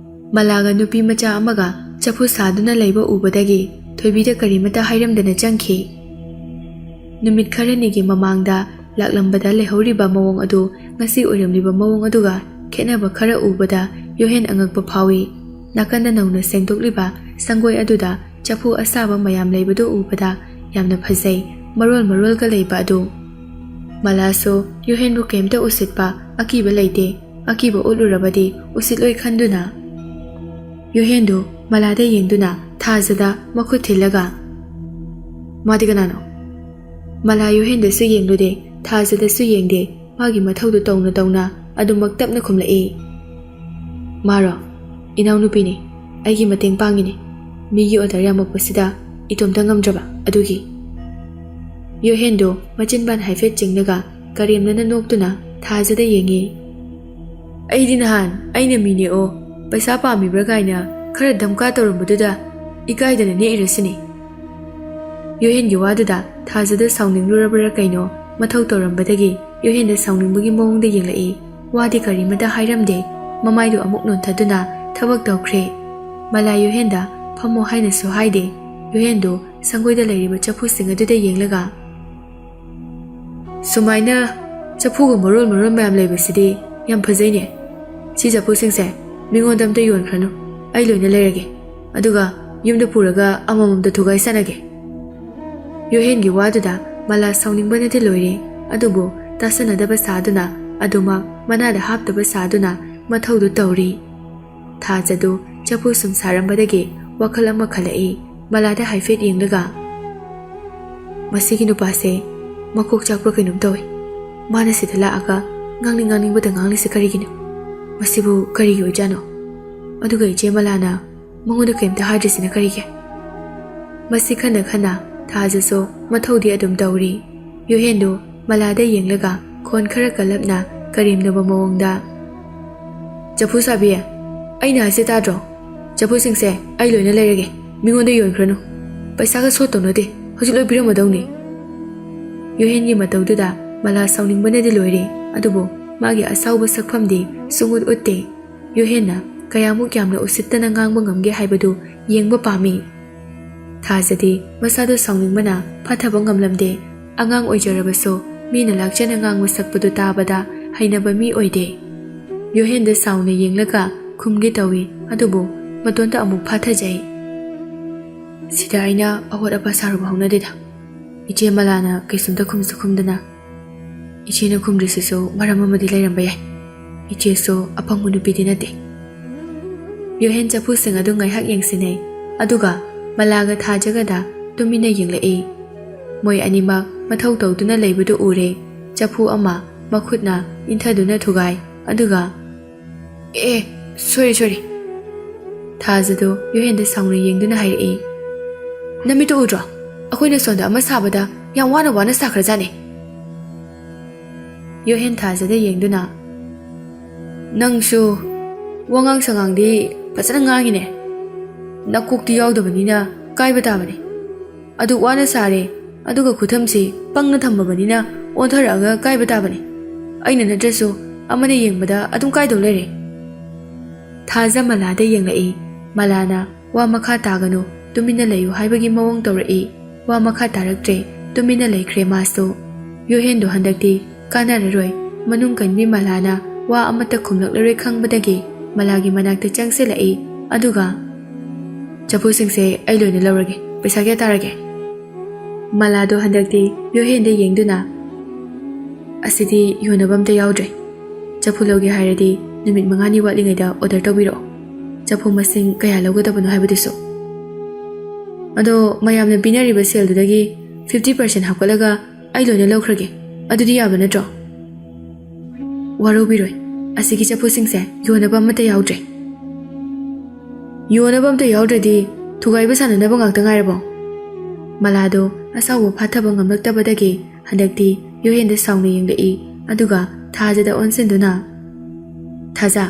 ꯃꯂꯥꯒ ꯅꯨꯄꯤ ꯃꯆꯥ ꯑꯃꯒ ꯆꯐꯨ ꯁꯥꯗꯨꯅ ꯂꯩꯕ ꯎꯕꯗꯒꯤ ꯊꯣꯏꯕꯤꯗ ꯀꯔꯤꯃꯇ ꯍꯥꯏꯔꯝꯗꯅ ꯆꯪꯈꯤ꯫ ꯅꯨꯃꯤꯠ ꯈꯔꯅꯤꯒꯤ ꯃꯃꯥꯡꯗ ꯂꯥꯛꯂꯝꯕꯗ ꯂꯩꯍꯧꯔꯤꯕ ꯃꯑꯣꯡ ꯑꯗꯨ ꯉꯁꯤ ꯑꯣꯏꯔꯝꯂꯤꯕ ꯃꯑꯣꯡ ꯑꯗꯨꯒ ꯈꯦꯠꯅꯕ ꯈꯔ ꯎꯕꯗ ꯌꯣꯍꯦꯟ ꯑꯉꯛꯄ ꯐꯥꯎꯏ꯫ ꯅꯥꯀꯟꯗ ꯅꯧꯅ ꯁꯦꯡꯗꯣꯛꯂꯤꯕ ꯁꯪꯒꯣꯏ ꯑꯗꯨꯗ ꯆꯐꯨ ꯑꯁꯥꯕ ꯃꯌꯥꯝ ꯂꯩꯕꯗꯨ ꯎꯕꯗ ꯌꯥꯝꯅ ꯐꯖꯩ, ꯃꯔꯣꯜꯒ ꯂꯩꯕ ꯑꯗꯨ꯫ ꯃꯂꯥꯁꯨ ꯌꯣꯍꯦꯟꯕꯨ ꯀꯩꯝꯇ ꯎꯁꯤꯠꯄ ꯑꯀꯤꯕ ꯂꯩꯇꯦ꯫ ꯑꯀꯤꯕ ꯎꯠꯂꯨꯔꯕꯗꯤ ꯎꯁꯤꯠꯂꯣꯏ ꯈꯟꯗꯨꯅ ꯌꯣꯍꯦꯟꯗꯨ ꯃꯂꯥꯗ ꯌꯦꯡꯗꯨꯅ ꯊꯥꯖꯗ ꯃꯈꯨꯠ ꯊꯤꯜꯂꯒ "ꯃꯥꯗꯤ ꯀꯅꯥꯅꯣ?" ꯃꯂꯥ ꯌꯣꯍꯦꯟꯗꯁꯨ ꯌꯦꯡꯂꯨꯗꯦ, ꯊꯥꯖꯗꯁꯨ ꯌꯦꯡꯗꯦ꯫ ꯃꯥꯒꯤ ꯃꯊꯧꯗꯨ ꯇꯧꯅ ꯇꯧꯅ ꯑꯗꯨꯃꯛ ꯇꯞꯅ ꯈꯨꯝꯂꯛꯏ꯫ "ꯃꯥꯔꯣ? ꯏꯅꯥꯎꯅꯨꯄꯤꯅꯤ, ꯑꯩꯒꯤ ꯃꯇꯦꯡ ꯄꯥꯡꯉꯤꯅꯤ꯫ ꯃꯤꯒꯤ ꯑꯣꯔꯗꯔ ꯌꯥꯝꯃꯛꯄꯁꯤꯗ ꯏꯇꯣꯝꯇ ꯉꯝꯗ꯭ꯔꯕ ꯑꯗꯨꯒꯤ." ꯌꯣꯍꯦꯟꯗꯨ ꯃꯆꯤꯟꯕꯥꯟ ꯍꯥꯏꯐꯦꯠ ꯆꯤꯡꯂꯒ ꯀꯔꯦꯝꯅꯅ ꯅꯣꯛꯇꯨꯅ ꯊꯥꯖꯗ ꯌꯦꯡꯉꯤ꯫ "ꯑꯩꯗꯤ ꯅꯍꯥꯟ ꯑꯩꯅ ꯃꯤꯅꯦꯛꯑꯣ, ꯄꯩꯁꯥ ꯄꯥꯝꯃꯤꯕ꯭ꯔꯥ ꯀꯥꯏꯅ ꯈꯔ ꯙꯝꯀꯥ ꯇꯧꯔꯝꯕꯗꯨꯗ ꯏꯀꯥꯏꯗꯅ ꯅꯦꯛꯏꯔꯁꯤꯅꯤ." ꯌꯣꯍꯦꯟꯒꯤ ꯋꯥꯗꯨꯗ ꯊꯥꯖꯗ ꯁꯥꯎꯅꯤꯡꯂꯨꯔꯕ꯭ꯔꯥ ꯀꯩꯅꯣ ꯃꯊꯧ ꯇꯧꯔꯝꯕꯗꯒꯤ ꯌꯣꯍꯦꯟꯗ ꯁꯥꯎꯅꯤꯡꯕꯒꯤ ꯃꯑꯣꯡꯗ ꯌꯦꯡꯂꯛꯏ꯫ ꯋꯥꯗꯤ ꯀꯔꯤꯃꯇ ꯍꯥꯏꯔꯝꯗꯦ꯫ ꯃꯃꯥꯏꯗꯨ ꯑꯃꯨꯛ ꯅꯣꯟꯊꯗꯨꯅ ꯊꯕꯛ ꯇꯧꯈ꯭ꯔꯦ꯫ ꯃꯂꯥ ꯌꯣꯍꯦꯟꯗ ꯐꯝꯃꯣ ꯍꯥꯏꯅꯁꯨ ꯍꯥꯏꯗꯦ꯫ ꯌꯣꯍꯦꯟꯗꯨ ꯁꯪꯒꯣꯏꯗ ꯂꯩꯔꯤꯕ ꯆꯐꯨꯁꯤꯡ ꯑꯗꯨꯗ ꯌꯦꯡꯂꯒ "ꯁꯨꯃꯥꯏꯅ ꯆꯐꯨꯒ ꯃꯔꯣꯜ ꯃꯌꯥꯝ ꯂꯩꯕꯁꯤꯗꯤ ꯌꯥꯝ ꯐꯖꯩꯅꯦ꯫ ꯁꯤ ꯆꯐꯨꯁꯤꯡꯁꯦ ꯃꯤꯉꯣꯟꯗ ꯑꯝꯇ ꯌꯣꯟꯈ꯭ꯔꯅꯨ, ꯑꯩ ꯂꯣꯏꯅ ꯂꯩꯔꯒꯦ, ꯑꯗꯨꯒ ꯌꯨꯝꯗ ꯄꯨꯔꯒ ꯑꯃꯃꯝꯗ ꯊꯨꯒꯥꯏ ꯁꯥꯟꯅꯒꯦ." ꯌꯣꯍꯦꯟꯒꯤ ꯋꯥꯗꯨꯗ ꯃꯂꯥ ꯁꯥꯎꯅꯤꯡꯕꯅꯗꯤ ꯂꯣꯏꯔꯦ꯫ ꯑꯗꯨꯕꯨ ꯇꯥꯁꯟꯅꯗꯕ ꯁꯥꯗꯨꯅ ꯑꯗꯨꯃꯛ ꯃꯅꯥꯗ ꯍꯥꯞꯇꯕ ꯁꯥꯗꯨꯅ ꯃꯊꯧꯗꯨ ꯇꯧꯔꯤ꯫ ꯊꯥꯖꯗꯨ ꯆꯐꯨ ꯁꯨꯝ ꯁꯥꯔꯝꯕꯗꯒꯤ ꯋꯥꯈꯜ ꯑꯃ ꯈꯜꯂꯛꯏ꯫ ꯃꯂꯥꯗ ꯍꯥꯏꯐꯦꯠ ꯌꯦꯡꯂꯒ "ꯃꯁꯤꯒꯤ ꯅꯨꯄꯥꯁꯦ ꯃꯀꯣꯛ ꯆꯥꯛꯄ꯭ꯔꯥ ꯀꯩꯅꯣꯝ ꯇꯧꯏ꯫ ꯃꯥꯅ ꯁꯤꯗ ꯂꯥꯛꯑꯒ ꯉꯥꯡꯅꯤꯡꯕꯗ ꯉꯥꯡꯂꯤꯁꯦ ꯀꯔꯤꯒꯤꯅꯣ? ꯃꯁꯤꯕꯨ ꯀꯔꯤꯒꯤ ꯑꯣꯏꯖꯥꯠꯅꯣ? ꯑꯗꯨꯒ ꯏꯆꯦ ꯃꯂꯥꯅ ꯃꯉꯣꯟꯗ ꯀꯩꯝꯇ ꯍꯥꯏꯗ꯭ꯔꯤꯁꯤꯅ ꯀꯔꯤꯒꯤ?" ꯃꯁꯤ ꯈꯟꯅ ꯊꯥꯖꯁꯨ ꯃꯊꯧꯗꯤ ꯑꯗꯨꯝ ꯇꯧꯔꯤ꯫ ꯌꯣꯍꯦꯟꯗꯨ ꯃꯂꯥꯗ ꯌꯦꯡꯂꯒ ꯈꯣꯟ ꯈꯔ ꯀꯜꯂꯞꯅ ꯀꯔꯦꯝꯅꯕ ꯃꯑꯣꯡꯗ "ꯆꯐꯨ ꯁꯥꯕꯤ, ꯑꯩꯅ ꯍꯥꯏꯁꯦ ꯇꯥꯗ꯭ꯔꯣ? ꯆꯐꯨꯁꯤꯡꯁꯦ ꯑꯩ ꯂꯣꯏꯅ ꯂꯩꯔꯒꯦ, ꯃꯤꯉꯣꯟꯗ ꯌꯣꯟꯈ꯭ꯔꯅꯨ, ꯄꯩꯁꯥꯒ ꯁꯣꯠ ꯇꯧꯅꯗꯦ, ꯍꯧꯖꯤꯛ ꯂꯣꯏ ꯄꯤꯔꯝꯃꯗꯧꯅꯤ." ꯌꯣꯍꯦꯟꯒꯤ ꯃꯇꯧꯗꯨꯗ ꯃꯂꯥ ꯁꯥꯎꯅꯤꯡꯕꯅꯗꯤ ꯂꯣꯏꯔꯦ꯫ ꯑꯗꯨꯕꯨ ꯃꯥꯒꯤ ꯑꯁꯥꯎꯕ ꯁꯛꯐꯝꯗꯤ ꯁꯨꯡꯎꯠ ꯎꯠꯇꯦ꯫ ꯌꯣꯍꯦꯟꯅ ꯀꯌꯥꯃꯨꯛ ꯌꯥꯝꯅ ꯎꯁꯤꯠꯇꯅ ꯉꯥꯡꯕ ꯉꯝꯒꯦ ꯍꯥꯏꯕꯗꯨ ꯌꯦꯡꯕ ꯄꯥꯝꯃꯤ꯫ ꯊꯥꯖꯗꯤ ꯃꯁꯥꯗꯨ ꯁꯥꯎꯅꯤꯡꯕꯅ ꯐꯥꯊꯕ ꯉꯝꯂꯝꯗꯦ꯫ ꯑꯉꯥꯡ ꯑꯣꯏꯖꯔꯕꯁꯨ ꯃꯤꯅ ꯂꯥꯛꯆꯅ ꯉꯥꯡꯕ ꯁꯛꯄꯗꯨ ꯇꯥꯕꯗ ꯍꯩꯅꯕ ꯃꯤ ꯑꯣꯏꯗꯦ꯫ ꯌꯣꯍꯦꯟꯗ ꯁꯥꯎꯅ ꯌꯦꯡꯂꯒ ꯈꯨꯝꯒꯦ ꯇꯧꯏ, ꯑꯗꯨꯕꯨ ꯃꯇꯣꯟꯇ ꯑꯃꯨꯛ ꯐꯥꯊꯖꯩ꯫ "ꯁꯤꯗ ꯑꯩꯅ ꯑꯋꯥꯠ ꯑꯄꯥ ꯁꯥꯔꯨꯕ ꯍꯧꯅꯗꯦꯗ꯫ ꯏꯆꯦ ꯃꯂꯥꯅ ꯀꯩꯁꯨꯝꯇ ꯈꯨꯝꯁꯨ ꯈꯨꯝꯗꯅ, ꯏꯆꯦꯅ ꯈꯨꯝꯗ꯭ꯔꯤꯁꯤꯁꯨ ꯃꯔꯝ ꯑꯃꯗꯤ ꯂꯩꯔꯝꯕ ꯌꯥꯏ꯫ ꯏꯆꯦꯁꯨ ꯑꯄꯪꯕ ꯅꯨꯄꯤꯗꯤ ꯅꯠꯇꯦ." ꯌꯣꯍꯦꯟ ꯆꯐꯨꯁꯤꯡ ꯑꯗꯨ ꯉꯥꯏꯍꯥꯛ ꯌꯦꯡꯁꯤꯟꯅꯩ, ꯑꯗꯨꯒ ꯃꯂꯥꯒ ꯊꯥꯖꯒꯗ ꯇꯨꯃꯤꯟꯅ ꯌꯦꯡꯂꯛꯏ꯫ ꯃꯣꯏ ꯑꯅꯤꯃꯛ ꯃꯊꯧ ꯇꯧꯗꯨꯅ ꯂꯩꯕꯗꯨ ꯎꯔꯦ꯫ ꯆꯐꯨ ꯑꯃ ꯃꯈꯨꯠꯅ ꯏꯟꯊꯗꯨꯅ ꯊꯨꯒꯥꯏ, ꯑꯗꯨꯒ ꯁꯣꯔꯤ." ꯊꯥꯖꯗꯨ ꯌꯣꯍꯦꯟꯗ ꯁꯥꯎꯅ ꯌꯦꯡꯗꯨꯅ ꯍꯥꯏꯔꯛꯏ, "ꯅꯃꯤꯠꯇꯨ ꯎꯗ꯭ꯔꯣ? ꯑꯩꯈꯣꯏꯅ ꯁꯣꯝꯗ ꯑꯃ ꯁꯥꯕꯗ ꯌꯥꯝ ꯋꯥꯅ ꯁꯥꯈ꯭ꯔꯖꯥꯠꯅꯤ." ꯌꯣꯍꯦꯟ ꯊꯥꯖꯗ ꯌꯦꯡꯗꯨꯅ "ꯅꯪꯁꯨ ꯋꯥꯉꯥꯡ ꯁꯉꯥꯡꯗꯤ ꯐꯖꯅ ꯉꯥꯡꯉꯤꯅꯦ꯫ ꯅꯀꯣꯛꯇꯤ ꯌꯥꯎꯗꯕꯅꯤꯅ ꯀꯥꯏꯕ ꯇꯥꯕꯅꯤ꯫ ꯑꯗꯨꯛ ꯋꯥꯅ ꯁꯥꯔꯦ, ꯑꯗꯨꯒ ꯈꯨꯊꯝꯁꯤ ꯄꯪꯅ ꯊꯝꯃꯕꯅꯤꯅ ꯑꯣꯟꯊꯔꯛꯑꯒ ꯀꯥꯏꯕ ꯇꯥꯕꯅꯤ꯫ ꯑꯩꯅ ꯅꯠꯇ꯭ꯔꯁꯨ ꯑꯃꯅ ꯌꯦꯡꯕꯗ ꯑꯗꯨꯝ ꯀꯥꯏꯗꯧ ꯂꯩꯔꯦ." ꯊꯥꯖ ꯃꯂꯥꯗ ꯌꯦꯡꯂꯛꯏ꯫ ꯃꯂꯥꯅ ꯋꯥ ꯃꯈꯥ ꯇꯥꯒꯅꯨ, ꯇꯨꯃꯤꯟꯅ ꯂꯩꯌꯨ ꯍꯥꯏꯕꯒꯤ ꯃꯑꯣꯡ ꯇꯧꯔꯛꯏ꯫ ꯋꯥ ꯃꯈꯥ ꯇꯥꯔꯛꯇ꯭ꯔꯦ, ꯇꯨꯃꯤꯟꯅ ꯂꯩꯈ꯭ꯔꯦ ꯃꯥꯁꯨ꯫ ꯌꯣꯍꯦꯟꯗꯨ ꯍꯟꯗꯛꯇꯤ ꯀꯥꯟꯅꯔꯔꯣꯏ꯫ ꯃꯅꯨꯡ ꯀꯟꯕꯤ ꯃꯂꯥꯅ ꯋꯥ ꯑꯃꯠꯇ ꯈꯨꯝꯂꯛꯂꯔꯣꯏ ꯈꯪꯕꯗꯒꯤ ꯃꯂꯥꯒꯤ ꯃꯅꯥꯛꯇ ꯆꯪꯁꯤꯜꯂꯛꯏ, ꯑꯗꯨꯒ "ꯆꯐꯨꯁꯤꯡꯁꯦ ꯑꯩ ꯂꯣꯏꯅ ꯂꯧꯔꯒꯦ, ꯄꯩꯁꯥ ꯀꯌꯥ ꯇꯥꯔꯒꯦ?" ꯃꯂꯥꯗꯣ ꯍꯟꯗꯛꯇꯤ ꯌꯣꯍꯦꯟꯗ ꯌꯦꯡꯗꯨꯅ "ꯑꯁꯤꯗꯤ ꯌꯣꯟꯅꯕ ꯑꯝꯇ ꯌꯥꯎꯗ꯭ꯔꯦ. ꯆꯐꯨ ꯂꯧꯒꯦ ꯍꯥꯏꯔꯗꯤ ꯅꯨꯃꯤꯠ 5ꯅꯤ ꯋꯥꯠꯂꯤꯉꯩꯗ ꯑꯣꯔꯗꯔ ꯇꯧꯕꯤꯔꯛꯑꯣ ꯆꯐꯨ ꯃꯁꯤꯡ ꯀꯌꯥ ꯂꯧꯒꯗꯕꯅꯣ ꯍꯥꯏꯕꯗꯨꯁꯨ ꯑꯗꯣ ꯃꯌꯥꯝꯅ ꯄꯤꯅꯔꯤꯕ ꯁꯦꯜꯗꯨꯗꯒꯤ 50% ꯍꯥꯞꯀꯠꯂꯒ ꯑꯩ ꯂꯣꯏꯅ ꯂꯧꯈ꯭ꯔꯒꯦ ꯑꯗꯨꯗꯤ ꯌꯥꯕ ꯅꯠꯇ꯭ꯔꯣ ꯋꯥꯔꯧꯕꯤꯔꯣꯏ ꯑꯁꯤꯒꯤ ꯆꯐꯨꯁꯤꯡꯁꯦ ꯌꯣꯟꯅꯕ ꯑꯃꯠꯇ ꯌꯥꯎꯗ꯭ꯔꯦ ꯌꯣꯟꯅꯕ ꯑꯃꯠꯇ ꯌꯥꯎꯗ꯭ꯔꯗꯤ ꯊꯨꯒꯥꯏꯕ ꯁꯥꯟꯅꯅꯕ ꯉꯥꯛꯇ ꯉꯥꯏꯔꯕꯣ ꯃꯂꯥꯗꯣ ꯑꯁꯥꯎꯕ ꯐꯥꯊꯕ ꯉꯝꯂꯛꯇꯕꯗꯒꯤ ꯍꯟꯗꯛꯇꯤ ꯌꯣꯍꯦꯟꯗ ꯁꯥꯎꯅ ꯌꯦꯡꯂꯛꯏ ꯑꯗꯨꯒ ꯊꯥꯖꯗ ꯑꯣꯟꯁꯤꯟꯗꯨꯅ ꯊꯥꯖ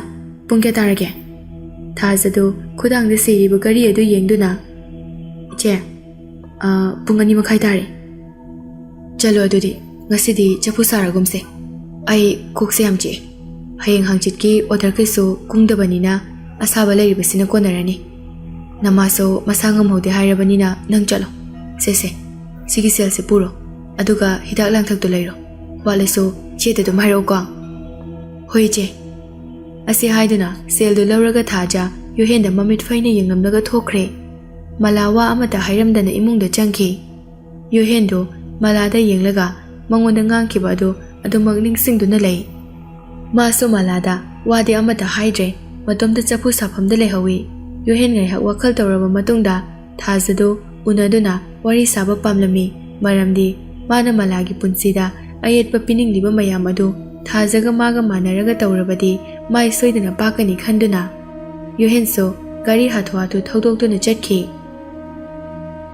ꯄꯨꯡ ꯀꯌꯥ ꯇꯥꯔꯒꯦ ꯊꯥꯖꯗꯨ ꯈꯨꯗꯥꯡꯗ ꯁꯤꯔꯤꯕ ꯒꯥꯔꯤ ꯑꯗꯨ ꯌꯦꯡꯗꯨꯅ ꯏꯆꯦ ꯄꯨꯡ 2:30 ꯇꯥꯔꯦ ꯆꯠꯂꯣ ꯑꯗꯨꯗꯤ ꯉꯁꯤꯗꯤ ꯆꯐꯨ ꯁꯥꯔꯒꯨꯝꯁꯦ ꯑꯩ ꯀꯣꯛꯁꯦ ꯌꯥꯝ ꯆꯤꯛꯑꯦ ꯍꯌꯦꯡ ꯍꯥꯡꯆꯤꯠꯀꯤ ꯑꯣꯔꯗꯔ ꯀꯩꯁꯨ ꯀꯨꯡꯗꯕꯅꯤꯅ ꯑꯁꯥꯕ ꯂꯩꯔꯤꯕꯁꯤꯅ ꯀꯣꯟꯅꯔꯅꯤ ꯅꯃꯥꯁꯨ ꯃꯁꯥ ꯉꯝꯍꯧꯗꯦ ꯍꯥꯏꯔꯕꯅꯤꯅ ꯅꯪ ꯆꯠꯂꯣ ꯁꯦ ꯁꯤꯒꯤ ꯁꯦꯜꯁꯦ ꯄꯨꯔꯣ ꯑꯗꯨꯒ ꯍꯤꯗꯥꯛ ꯂꯥꯡꯊꯛꯇꯣ ꯂꯩꯔꯣ ꯋꯥꯠꯂꯁꯨ ꯏꯆꯦꯗ ꯑꯗꯨꯝ ꯍꯥꯏꯔꯛꯎꯀꯣ ꯍꯣꯏ ꯏꯆꯦ ꯑꯁꯤ ꯍꯥꯏꯗꯨꯅ ꯁꯦꯜꯗꯨ ꯂꯧꯔꯒ ꯊꯥꯖ ꯌꯣꯍꯦꯟꯗ ꯃꯃꯤꯠ ꯐꯩꯅ ꯌꯦꯡꯂꯝꯂꯒ ꯊꯣꯛꯈ꯭ꯔꯦ ꯃꯂꯥ ꯋꯥ ꯑꯃꯠꯇ ꯍꯥꯏꯔꯝꯗꯅ ꯏꯃꯨꯡꯗ ꯆꯪꯈꯤ ꯌꯣꯍꯦꯟꯗꯨ ꯃꯂꯥꯗ ꯌꯦꯡꯂꯒ ꯃꯉꯣꯟꯗ ꯉꯥꯡꯈꯤꯕ ꯑꯗꯨ ꯑꯗꯨꯃꯛ ꯅꯤꯡꯁꯤꯡꯗꯨꯅ ꯂꯩ ꯃꯥꯁꯨ ꯃꯂꯥꯗ ꯋꯥꯗꯤ ꯑꯃꯠꯇ ꯍꯥꯏꯗ꯭ꯔꯦ ꯃꯇꯣꯝꯇ ꯆꯐꯨ ꯁꯥꯐꯝꯗ ꯂꯩꯍꯧꯏ ꯌꯣꯍꯦꯟ ꯉꯥꯏꯍꯥꯛ ꯋꯥꯈꯜ ꯇꯧꯔꯕ ꯃꯇꯨꯡꯗ ꯊꯥꯖꯗꯨ ꯎꯅꯗꯨꯅ ꯋꯥꯔꯤ ꯁꯥꯕ ꯄꯥꯝꯂꯝꯃꯤ ꯃꯔꯝꯗꯤ ꯃꯥꯅ ꯃꯂꯥꯒꯤ ꯄꯨꯟꯁꯤꯗ ꯑꯌꯦꯠꯄ ꯄꯤꯅꯤꯡꯂꯤꯕ ꯃꯌꯥꯝ ꯑꯗꯨ ꯊꯥꯖꯒ ꯃꯥꯒ ꯃꯥꯟꯅꯔꯒ ꯇꯧꯔꯕꯗꯤ ꯃꯥꯏ ꯁꯣꯏꯗꯅ ꯄꯥꯛꯀꯅꯤ ꯈꯟꯗꯨꯅ ꯌꯣꯍꯦꯟꯁꯨ ꯒꯥꯔꯤ ꯍꯥꯊꯨ ꯊꯧꯗꯣꯛꯇꯨꯅ ꯆꯠꯈꯤ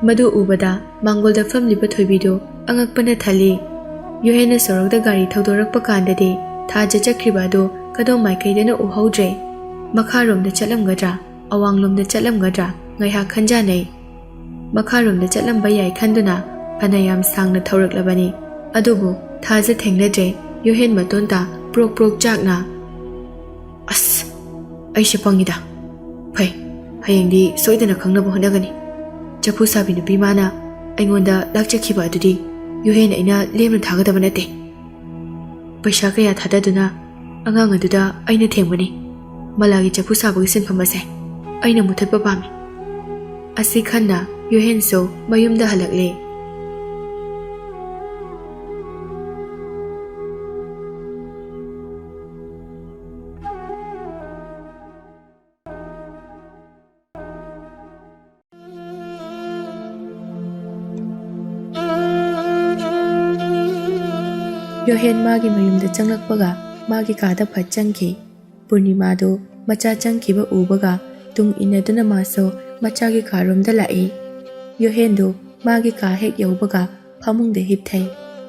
ꯃꯗꯨ ꯎꯕꯗ ꯃꯥꯡꯒꯣꯜꯗ ꯐꯝꯂꯤꯕ ꯊꯣꯏꯕꯤꯗꯨ ꯑꯉꯛꯄꯅ ꯊꯜꯂꯤ ꯌꯣꯍꯦꯟꯅ ꯁꯣꯔꯣꯛꯇ ꯒꯥꯔꯤ ꯊꯧꯗꯣꯔꯛꯄ ꯀꯥꯟꯗꯗꯤ ꯊꯥꯖ ꯆꯠꯈ꯭ꯔꯤꯕ ꯑꯗꯨ ꯀꯗꯣꯝ ꯃꯥꯏꯀꯩꯗꯅ ꯎꯍꯧꯗ꯭ꯔꯦ ꯃꯈꯥꯔꯣꯝꯗ ꯆꯠꯂꯝꯒꯗ꯭ꯔꯥ ꯑꯋꯥꯡꯂꯣꯝꯗ ꯆꯠꯂꯝꯒꯗ꯭ꯔꯥ ꯉꯥꯏꯍꯥꯛ ꯈꯟꯖꯥꯅꯩ ꯃꯈꯥꯔꯣꯝꯗ ꯆꯠꯂꯝꯕ ꯌꯥꯏ ꯈꯟꯗꯨꯅ ꯐꯅꯌꯥꯝ ꯁꯥꯡꯅ ꯊꯧꯔꯛꯂꯕꯅꯤ ꯑꯗꯨꯕꯨ ꯊꯥꯖ ꯊꯦꯡꯅꯗ꯭ꯔꯦ ꯌꯣꯍꯦꯟ ꯃꯇꯣꯟꯇ ꯄ꯭ꯔꯣꯛ ꯆꯥꯛꯅ ꯑꯁ ꯑꯩꯁꯦ ꯄꯪꯉꯤꯗ ꯐꯩ ꯍꯌꯦꯡꯗꯤ ꯁꯣꯏꯗꯅ ꯈꯪꯅꯕ ꯍꯣꯠꯅꯒꯅꯤ ꯆꯐꯨ ꯁꯥꯕꯤ ꯅꯨꯄꯤ ꯃꯥꯅ ꯑꯩꯉꯣꯟꯗ ꯂꯥꯛꯆꯈꯤꯕ ꯑꯗꯨꯗꯤ ꯌꯣꯍꯦꯟ ꯑꯩꯅ ꯂꯦꯝꯅ ꯊꯥꯒꯗꯕ ꯅꯠꯇꯦ ꯄꯩꯁꯥ ꯀꯌా ꯊꯥꯗꯗꯨꯅ ꯑꯉꯥꯡ ꯑꯗꯨꯗ ꯑꯩꯅ ꯊꯦꯡꯕꯅꯤ ꯃꯂꯥꯒꯤ ꯆꯐꯨ ꯁꯥꯕꯒꯤ ꯁꯤꯟꯐꯝ ꯑꯁꯦ ꯑꯩꯅ ꯃꯨꯊꯠꯄ ꯄꯥꯝꯃꯤ ꯑꯁꯤ ꯈꯟꯅ ꯌꯣꯍꯦꯟꯁꯨ ꯃꯌꯨꯝꯗ ꯍꯜꯂꯛꯂꯦ ꯌꯣꯍꯦꯟ ꯃꯥꯒꯤ ꯃꯌꯨꯝꯗ ꯆꯪꯂꯛꯄꯒ ꯃꯥꯒꯤ ꯀꯥꯗ ꯐꯠ ꯆꯪꯈꯤ ꯄꯨꯔꯅꯤꯃꯥꯗꯨ ꯃꯆꯥ ꯆꯪꯈꯤꯕ ꯎꯕꯒ ꯇꯨꯡ ꯏꯟꯅꯗꯨꯅ ꯃꯥꯁꯨ ꯃꯆꯥꯒꯤ ꯀꯥꯔꯣꯝꯗ ꯂꯥꯛꯏ ꯌꯣꯍꯦꯟꯗꯨ ꯃꯥꯒꯤ ꯀꯥ ꯍꯦꯛ ꯌꯧꯕꯒ ꯐꯃꯨꯡꯗ ꯍꯤꯞꯊꯩ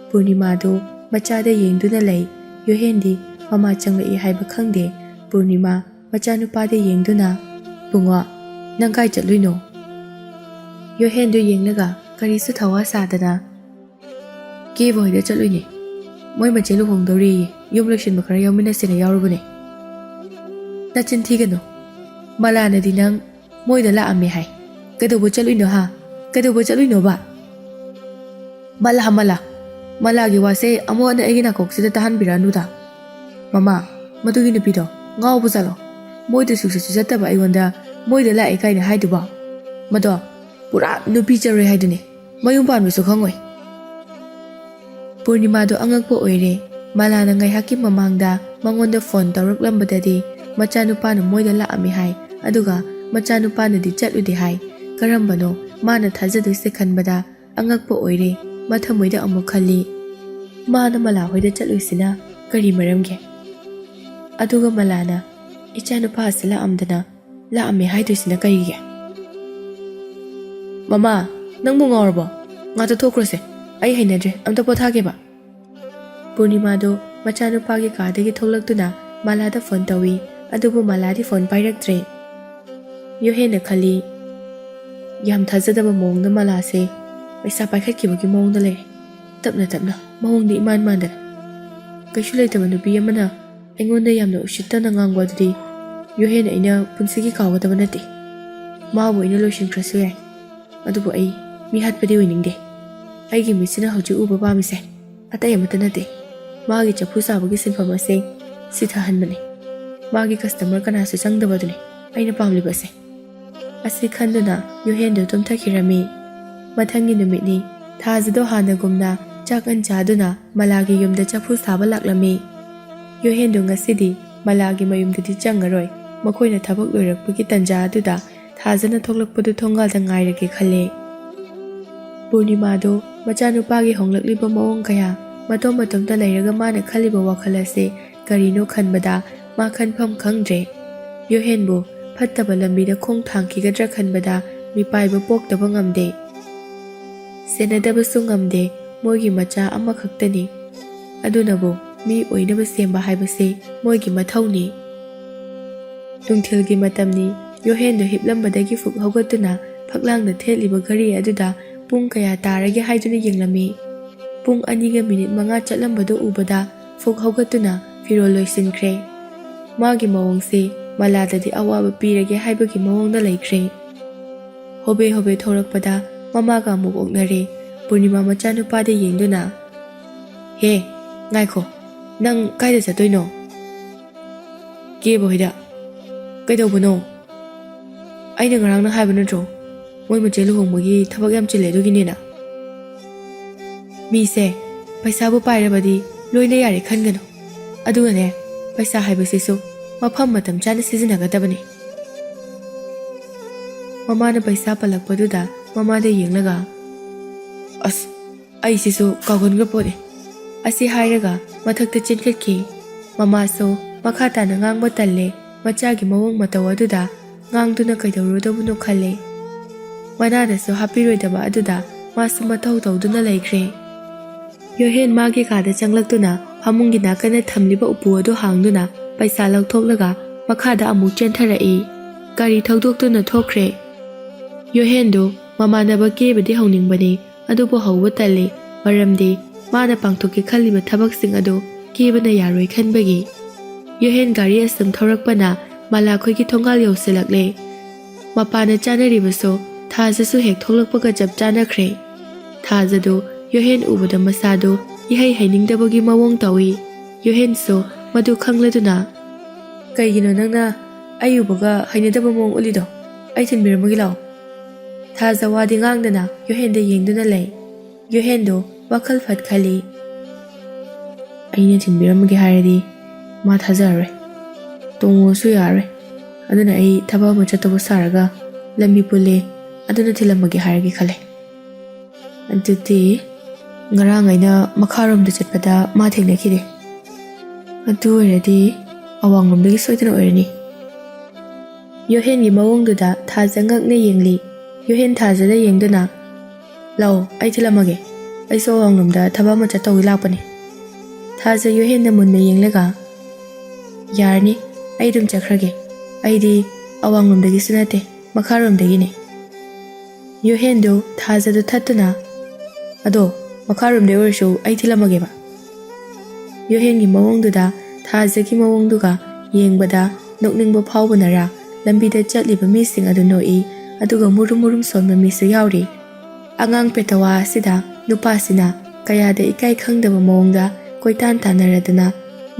ꯄꯨꯔꯅꯤꯃꯥꯗꯨ ꯃꯆꯥꯗ ꯌꯦꯡꯗꯨꯅ ꯂꯩ ꯌꯣꯍꯦꯟꯗꯤ ꯃꯃꯥ ꯆꯪꯂꯛꯏ ꯍꯥꯏꯕ ꯈꯪꯗꯦ ꯄꯨꯔꯅꯤꯃꯥ ꯃꯆꯥꯅꯨꯄꯥꯗ ꯌꯦꯡꯗꯨꯅ ꯕꯨꯡꯉꯣ ꯅꯪ ꯀꯥꯏ ꯆꯠꯂꯨꯏꯅꯣ ꯌꯣꯍꯦꯟꯗꯨ ꯌꯦꯡꯂꯒ ꯀꯔꯤꯁꯨ ꯊꯋꯥ ꯁꯥꯗꯅ ꯀꯦꯕ ꯍꯣꯏꯗ ꯆꯠꯂꯨꯏꯅꯦ ꯃꯣꯏ ꯃꯆꯦ ꯂꯨꯍꯣꯡꯗꯧꯔꯤꯌꯦ ꯌꯨꯝ ꯂꯣꯏꯁꯤꯟꯕ ꯈꯔ ꯌꯥꯎꯃꯤꯟꯅꯁꯦꯅ ꯌꯥꯎꯔꯨꯕꯅꯦ ꯅꯆꯤꯟ ꯊꯤꯒꯅꯨ ꯃꯂꯥꯅꯗꯤ ꯅꯪ ꯃꯣꯏꯗ ꯂꯥꯛꯑꯝꯃꯦ ꯍꯥꯏ ꯀꯩꯗꯧꯕ ꯆꯠꯂꯨꯏꯅꯣ ꯀꯩꯗꯧꯕ ꯆꯠꯂꯨꯏꯅꯣꯕ ꯃꯂꯥꯒꯤ ꯋꯥꯁꯦ ꯑꯃꯨꯛ ꯍꯟꯅ ꯑꯩꯒꯤ ꯅꯥꯀꯣꯛꯁꯤꯗ ꯇꯥꯍꯟꯕꯤꯔꯛꯑꯅꯨꯗ ꯃꯃꯥ ꯃꯗꯨꯒꯤ ꯅꯨꯄꯤꯗꯣ ꯉꯥꯎꯕ ꯆꯠꯂꯣ ꯃꯣꯏꯗ ꯁꯨꯛꯆꯠꯁꯨ ꯆꯠꯇꯕ ꯑꯩꯉꯣꯟꯗ ꯃꯣꯏꯗ ꯂꯥꯛꯑꯦ ꯀꯥꯏꯅ ꯍꯥꯏꯗꯨꯕ ꯃꯗꯣ ꯄꯨꯔꯥ ꯅꯨꯄꯤ ꯆꯔꯣꯏ ꯍꯥꯏꯗꯨꯅꯤ ꯃꯌꯨꯝ ꯄꯥꯟꯕꯁꯨ ꯈꯪꯉꯣꯏ ꯄꯨꯔꯅꯤꯃꯥꯗꯣ ꯑꯉꯛꯄ ꯑꯣꯏꯔꯦ ꯃꯂꯥꯅ ꯉꯥꯏꯍꯥꯛꯀꯤ ꯃꯃꯥꯡꯗ ꯃꯉꯣꯟꯗ ꯐꯣꯟ ꯇꯧꯔꯛꯂꯝꯕꯗꯗꯤ ꯃꯆꯥꯅꯨꯄꯥꯅ ꯃꯣꯏꯗ ꯂꯥꯛꯑꯝꯃꯤ ꯍꯥꯏ ꯑꯗꯨꯒ ꯃꯆꯥꯅꯨꯄꯥꯅꯗꯤ ꯆꯠꯂꯨꯗꯦ ꯍꯥꯏ ꯀꯔꯝꯕꯅꯣ ꯃꯥꯅ ꯊꯥꯖꯗꯣꯏꯁꯦ ꯈꯟꯕꯗ ꯑꯉꯛꯄ ꯑꯣꯏꯔꯦ ꯃꯊꯃꯣꯏꯗ ꯑꯃꯨꯛ ꯈꯜꯂꯤ ꯃꯥꯅ ꯃꯂꯥ ꯍꯣꯏꯗ ꯆꯠꯂꯨꯏꯁꯤꯅ ꯀꯔꯤ ꯃꯔꯝꯒꯤ ꯑꯗꯨꯒ ꯃꯂꯥꯅ ꯏꯆꯥꯅꯨꯄꯥ ꯑꯁꯤ ꯂꯥꯛꯑꯝꯃꯦ ꯍꯥꯏꯗꯣꯏꯁꯤꯅ ꯀꯔꯤꯒꯤ ꯃꯃꯥ ꯅꯪꯕꯨ ꯉꯥꯎꯔꯕꯣ ꯉꯥꯛꯇ ꯊꯣꯛꯈ꯭ꯔꯣꯁꯦ ꯑꯩ ꯍꯩꯅꯗ꯭ꯔꯦ ꯑꯝꯇ ꯄꯣꯊꯥꯒꯦꯕ ꯄꯨꯔꯅꯤꯃꯥꯗꯣ ꯃꯆꯥꯅꯨꯄꯥꯒꯤ ꯀꯥꯗꯒꯤ ꯊꯣꯛꯂꯛꯇꯨꯅ ꯃꯂꯥꯗ ꯐꯣꯟ ꯇꯧꯏ ꯑꯗꯨꯕꯨ ꯃꯂꯥꯗꯤ ꯐꯣꯟ ꯄꯥꯏꯔꯛꯇ꯭ꯔꯦ ꯌꯣꯍꯦꯟꯅ ꯈꯜꯂꯤ ꯌꯥꯝ ꯊꯥꯖꯗꯕ ꯃꯑꯣꯡꯗ ꯃꯂꯥꯁꯦ ꯄꯩꯁꯥ ꯄꯥꯏꯈꯠꯈꯤꯕꯒꯤ ꯃꯑꯣꯡꯗ ꯂꯩꯔꯦ ꯇꯞꯅ ꯃꯑꯣꯡꯗꯤ ꯏꯃꯥꯟ ꯃꯥꯟꯗꯅ ꯀꯩꯁꯨ ꯂꯩꯇꯕ ꯅꯨꯄꯤ ꯑꯃꯅ ꯑꯩꯉꯣꯟꯗ ꯌꯥꯝꯅ ꯎꯁꯤꯠꯇꯅ ꯉꯥꯡꯕ ꯑꯗꯨꯗꯤ ꯌꯣꯍꯦꯟ ꯑꯩꯅ ꯄꯨꯟꯁꯤꯒꯤ ꯀꯥꯎꯒꯗꯕ ꯅꯠꯇꯦ ꯃꯥꯕꯨ ꯑꯩꯅ ꯂꯣꯏꯁꯤꯟꯈ꯭ꯔꯁꯨ ꯌꯥꯏ ꯑꯗꯨꯕꯨ ꯑꯩ ꯃꯤ ꯍꯥꯠꯄꯗꯤ ꯑꯣꯏꯅꯤꯡꯗꯦ ꯑꯩꯒꯤ ꯃꯤꯠꯁꯤꯅ ꯍꯧꯖꯤꯛ ꯎꯕ ꯄꯥꯝꯃꯤꯁꯦ ꯑꯇꯩ ꯑꯃꯠꯇ ꯅꯠꯇꯦ ꯃꯥꯒꯤ ꯆꯐꯨ ꯁꯥꯕꯒꯤ ꯁꯤꯟꯐꯝ ꯑꯁꯦ ꯁꯤꯊꯍꯟꯕꯅꯤ ꯃꯥꯒꯤ ꯀꯁꯇꯃꯔ ꯀꯅꯥꯁꯨ ꯆꯪꯗꯕꯗꯨꯅꯤ ꯑꯩꯅ ꯄꯥꯝꯂꯤꯕꯁꯦ ꯑꯁꯤ ꯈꯟꯗꯨꯅ ꯌꯣꯍꯦꯟꯗꯨ ꯇꯨꯝꯊꯈꯤꯔꯝꯃꯤ ꯃꯊꯪꯒꯤ ꯅꯨꯃꯤꯠꯅꯤ ꯊꯥꯖꯗꯣ ꯍꯥꯟꯅꯒꯨꯝꯅ ꯆꯥꯛ ꯆꯥꯗꯨꯅ ꯃꯂꯥꯒꯤ ꯌꯨꯝꯗ ꯆꯐꯨ ꯁꯥꯕ ꯂꯥꯛꯂꯝꯃꯤ ꯌꯣꯍꯦꯟꯗꯨ ꯉꯁꯤꯗꯤ ꯃꯂꯥꯒꯤ ꯃꯌꯨꯝꯗꯗꯤ ꯆꯪꯉꯔꯣꯏ ꯃꯈꯣꯏꯅ ꯊꯕꯛ ꯂꯣꯏꯔꯛꯄꯒꯤ ꯇꯟꯖꯥ ꯑꯗꯨꯗ ꯊꯥꯖꯅ ꯊꯣꯛꯂꯛꯄꯗꯨ ꯊꯣꯡꯒꯥꯜꯗ ꯉꯥꯏꯔꯒꯦ ꯈꯜꯂꯦ꯫ ꯄꯨꯔꯅꯤꯃꯥꯗꯣ ꯃꯆꯥꯅꯨꯄꯥꯒꯤ ꯍꯣꯡꯂꯛꯂꯤꯕ ꯃꯑꯣꯡ ꯀꯌꯥ ꯃꯇꯣꯝꯇ ꯂꯩꯔꯒ ꯃꯥꯅ ꯈꯜꯂꯤꯕ ꯋꯥꯈꯜ ꯑꯁꯤ ꯀꯔꯤꯅꯣ ꯈꯟꯕꯗ ꯃꯥ ꯈꯟꯐꯝ ꯈꯪꯗ꯭ꯔꯦ꯫ ꯌꯣꯍꯦꯟꯕꯨ ꯐꯠꯇꯕ ꯂꯝꯕꯤꯗ ꯈꯣꯡ ꯊꯥꯡꯈꯤꯒꯗ꯭ꯔꯥ ꯈꯟꯕꯗ ꯃꯤꯄꯥꯏꯕ ꯄꯣꯛꯇꯕ ꯉꯝꯗꯦ꯫ ꯁꯦꯟꯅꯗꯕꯁꯨ ꯉꯝꯗꯦ, ꯃꯣꯏꯒꯤ ꯃꯆꯥ ꯑꯃꯈꯛꯇꯅꯤ꯫ ꯑꯗꯨꯅꯕꯨ ꯃꯤ ꯑꯣꯏꯅꯕ ꯁꯦꯝꯕ ꯍꯥꯏꯕꯁꯤ ꯃꯣꯏꯒꯤ ꯃꯊꯧꯅꯤ꯫ ꯅꯨꯡꯊꯤꯜꯒꯤ ꯃꯇꯝꯅꯤ꯫ ꯌꯣꯍꯦꯟꯗꯨ ꯍꯤꯞꯂꯝꯕꯗꯒꯤ ꯐꯨꯛ ꯍꯧꯒꯠꯇꯨꯅ ꯐꯛꯂꯥꯡꯗ ꯊꯦꯠꯂꯤꯕ ꯘꯔꯤ ꯑꯗꯨꯗ ꯄꯨꯡ ꯀꯌꯥ ꯇꯥꯔꯒꯦ ꯍꯥꯏꯗꯨꯅ ꯌꯦꯡꯂꯝꯃꯤ꯫ ꯄꯨꯡ 2:05 ꯆꯠꯂꯝꯕꯗꯨ ꯎꯕꯗ ꯐꯨꯛ ꯍꯧꯒꯠꯇꯨꯅ ꯐꯤꯔꯣꯜ ꯂꯣꯏꯁꯤꯟꯈ꯭ꯔꯦ꯫ ꯃꯥꯒꯤ ꯃꯑꯣꯡꯁꯤ ꯃꯂꯥꯗꯗꯤ ꯑꯋꯥꯕ ꯄꯤꯔꯒꯦ ꯍꯥꯏꯕꯒꯤ ꯃꯑꯣꯡꯗ ꯂꯩꯈ꯭ꯔꯦ꯫ ꯍꯣꯕꯦ ꯍꯣꯕꯦ ꯊꯣꯔꯛꯄꯗ ꯃꯃꯥꯒ ꯑꯃꯨꯛ ꯑꯣꯛꯅꯔꯦ꯫ ꯄꯨꯔꯅꯤꯃꯥ ꯃꯆꯥꯅꯨꯄꯥꯗ ꯌꯦꯡꯗꯨꯅ, "ꯍꯦ, ꯉꯥꯏꯈꯣ, ꯅꯪ ꯀꯥꯏꯗ ꯆꯠꯇꯣꯏꯅꯣ?" "ꯀꯦꯕ ꯍꯣꯏꯗ." "ꯀꯩꯗꯧꯕꯅꯣ?" "ꯑꯩꯅ ꯉꯔꯥꯡꯅ ꯍꯥꯏꯕ ꯅꯠꯇ꯭ꯔꯣ, ꯃꯣꯏ ꯃꯆꯦ ꯂꯨꯍꯣꯡꯕꯒꯤ ꯊꯕꯛ ꯌꯥꯝ ꯆꯤꯜꯂꯦ ꯑꯗꯨꯒꯤꯅꯦꯅ." "ꯃꯤꯁꯦ ꯄꯩꯁꯥꯕꯨ ꯄꯥꯏꯔꯕꯗꯤ ꯂꯣꯏꯅ ꯌꯥꯔꯦ ꯈꯟꯒꯅꯨ꯫ ꯑꯗꯨꯒꯅꯦ, ꯄꯩꯁꯥ ꯍꯥꯏꯕꯁꯤꯁꯨ ꯃꯐꯝ ꯃꯇꯝ ꯆꯥꯅ ꯁꯤꯖꯤꯟꯅꯒꯗꯕꯅꯤ." ꯃꯃꯥꯅ ꯄꯩꯁꯥ ꯄꯜꯂꯛꯄꯗꯨꯗ ꯃꯃꯥꯗ ꯌꯦꯡꯂꯒ, "ꯑꯁ, ꯑꯩꯁꯤꯁꯨ ꯀꯥꯎꯒꯟꯈ꯭ꯔ ꯄꯣꯠꯅꯤ." ꯑꯁꯤ ꯍꯥꯏꯔꯒ ꯃꯊꯛꯇ ꯆꯦꯟꯈꯠꯈꯤ꯫ ꯃꯃꯥꯁꯨ ꯃꯈꯥ ꯇꯥꯅ ꯉꯥꯡꯕ ꯇꯜꯂꯦ꯫ ꯃꯆꯥꯒꯤ ꯃꯑꯣꯡ ꯃꯇꯧ ꯑꯗꯨꯗ ꯉꯥꯡꯗꯨꯅ ꯀꯩꯗꯧꯔꯨꯗꯧꯕꯅꯣ ꯈꯜꯂꯦ꯫ ꯃꯅꯥꯗꯁꯨ ꯍꯥꯞꯄꯤꯔꯣꯏꯗꯕ ꯑꯗꯨꯗ ꯃꯥꯁꯨ ꯃꯊꯧ ꯇꯧꯗꯨꯅ ꯂꯩꯈ꯭ꯔꯦ꯫ ꯌꯣꯍꯦꯟ ꯃꯥꯒꯤ ꯀꯥꯗ ꯆꯪꯂꯛꯇꯨꯅ ꯐꯃꯨꯡꯒꯤ ꯅꯥꯀꯟꯗ ꯊꯝꯂꯤꯕ ꯎꯄꯨ ꯑꯗꯨ ꯍꯥꯡꯗꯨꯅ ꯄꯩꯁꯥ ꯂꯧꯊꯣꯛꯂꯒ ꯃꯈꯥꯗ ꯑꯃꯨꯛ ꯆꯦꯟꯊꯔꯛꯏ꯫ ꯒꯥꯔꯤ ꯊꯧꯗꯣꯛꯇꯨꯅ ꯊꯣꯛꯈ꯭ꯔꯦ꯫ ꯌꯣꯍꯦꯟꯗꯨ ꯃꯃꯥꯟꯅꯕ ꯀꯦꯕꯗꯤ ꯍꯧꯅꯤꯡꯕꯅꯤ, ꯑꯗꯨꯕꯨ ꯍꯧꯕ ꯇꯜꯂꯤ, ꯃꯔꯝꯗꯤ ꯃꯥꯅ ꯄꯥꯡꯊꯣꯛꯀꯦ ꯈꯜꯂꯤꯕ ꯊꯕꯛꯁꯤꯡ ꯑꯗꯨ ꯀꯦꯕꯅ ꯌꯥꯔꯣꯏ ꯈꯟꯕꯒꯤ꯫ ꯌꯣꯍꯦꯟ ꯒꯥꯔꯤ ꯑꯁꯨꯝ ꯊꯧꯔꯛꯄꯅ ꯃꯂꯥꯈꯣꯏꯒꯤ ꯊꯣꯡꯒꯥꯜ ꯌꯧꯁꯤꯜꯂꯛꯂꯦ꯫ ꯃꯄꯥꯅ ꯆꯥꯅꯔꯤꯕꯁꯨ ꯊꯥꯖꯁꯨ ꯍꯦꯛ ꯊꯣꯛꯂꯛꯄꯒ ꯆꯞ ꯆꯥꯅꯈ꯭ꯔꯦ꯫ ꯊꯥꯖꯗꯨ ꯌꯣꯍꯦꯟ ꯎꯕꯗ ꯃꯁꯥꯗꯨ ꯏꯍꯩ ꯍꯩꯅꯤꯡꯗꯕꯒꯤ ꯃꯑꯣꯡ ꯇꯧꯏ꯫ ꯌꯣꯍꯦꯟꯁꯨ ꯃꯗꯨ ꯈꯪꯂꯗꯨꯅ, "ꯀꯩꯒꯤꯅꯣ ꯅꯪꯅ ꯑꯩ ꯎꯕꯒ ꯍꯩꯅꯗꯕ ꯃꯑꯣꯡ ꯎꯠꯂꯤꯗꯣ? ꯑꯩ ꯊꯤꯟꯕꯤꯔꯝꯃꯒꯦ ꯂꯥꯛꯑꯣ." ꯊꯥꯖ ꯋꯥꯗꯤ ꯉꯥꯡꯗꯅ ꯌꯣꯍꯦꯟꯗ ꯌꯦꯡꯗꯨꯅ ꯂꯩ꯫ ꯌꯣꯍꯦꯟꯗꯨ ꯋꯥꯈꯜ ꯐꯠ ꯈꯜꯂꯤ, "ꯑꯩꯅ ꯊꯤꯟꯕꯤꯔꯝꯃꯒꯦ ꯍꯥꯏꯔꯗꯤ ꯃꯥ ꯊꯥꯖꯔꯔꯣꯏ, ꯇꯣꯡꯉꯨꯁꯨ ꯌꯥꯔꯣꯏ꯫ ꯑꯗꯨꯅ ꯑꯩ ꯊꯕꯛ ꯑꯃ ꯆꯠꯇꯧꯕ ꯁꯥꯔꯒ ꯂꯝꯕꯤ ꯄꯨꯜꯂꯦ, ꯑꯗꯨꯅ ꯊꯤꯜꯂꯝꯃꯒꯦ ꯍꯥꯏꯔꯒꯦ ꯈꯜꯂꯦ." "ꯑꯗꯨꯗꯤ ꯉꯔꯥꯡ ꯑꯩꯅ ꯃꯈꯥꯔꯣꯝꯗ ꯆꯠꯄꯗ ꯃꯥ ꯊꯦꯡꯅꯈꯤꯗꯦ. ꯑꯗꯨ ꯑꯣꯏꯔꯗꯤ ꯑꯋꯥꯡꯂꯣꯝꯗꯒꯤ ꯁꯣꯏꯗꯅ ꯑꯣꯏꯔꯅꯤ." ꯌꯣꯍꯦꯟꯒꯤ ꯃꯑꯣꯡꯗꯨꯗ ꯊꯥꯖ ꯉꯛꯅ ꯌꯦꯡꯂꯤ꯫ ꯌꯣꯍꯦꯟ ꯊꯥꯖꯗ ꯌꯦꯡꯗꯨꯅ, "ꯂꯥꯛꯑꯣ, ꯑꯩ ꯊꯤꯜꯂꯝꯃꯒꯦ. ꯑꯩꯁꯨ ꯑꯋꯥꯡꯂꯣꯝꯗ ꯊꯕꯛ ꯑꯃ ꯆꯠꯇꯧꯒꯤ ꯂꯥꯛꯄꯅꯤ." ꯊꯥꯖ ꯌꯣꯍꯦꯟꯗ ꯃꯨꯟꯅ ꯌꯦꯡꯂꯒ, "ꯌꯥꯔꯅꯤ, ꯑꯩ ꯑꯗꯨꯝ ꯆꯠꯈ꯭ꯔꯒꯦ. ꯑꯩꯗꯤ ꯑꯋꯥꯡꯂꯣꯝꯗꯒꯤꯁꯨ ꯅꯠꯇꯦ, ꯃꯈꯥꯔꯣꯝꯗꯒꯤꯅꯤ." ꯌꯣꯍꯦꯟꯗꯨ ꯊꯥꯖꯗꯨ ꯊꯠꯇꯨꯅ, "ꯑꯗꯣ ꯃꯈꯥꯔꯣꯝꯗꯒꯤ ꯑꯣꯏꯔꯁꯨ ꯑꯩ ꯊꯤꯜꯂꯝꯃꯒꯦꯕ." ꯌꯣꯍꯦꯟꯒꯤ ꯃꯑꯣꯡꯗꯨꯗ ꯊꯥꯖꯒꯤ ꯃꯑꯣꯡꯗꯨꯒ ꯌꯦꯡꯕꯗ ꯅꯣꯛꯅꯤꯡꯕ ꯐꯥꯎꯕꯅꯔꯥ ꯂꯝꯕꯤꯗ ꯆꯠꯂꯤꯕ ꯃꯤꯁꯤꯡ ꯑꯗꯨ ꯅꯣꯛꯏ, ꯑꯗꯨꯒ ꯃꯨꯔꯨꯝ ꯃꯨꯔꯨꯝ ꯁꯣꯟꯕ ꯃꯤꯁꯨ ꯌꯥꯎꯔꯤ꯫ ꯑꯉꯥꯡ ꯄꯦꯇꯋꯥ ꯑꯁꯤꯗ ꯅꯨꯄꯥꯁꯤꯅ ꯀꯌꯥꯗ ꯏꯀꯥꯏ ꯈꯪꯗꯕ ꯃꯑꯣꯡꯗ ꯀꯣꯏꯇꯥꯟ ꯇꯥꯟꯅꯔꯗꯅ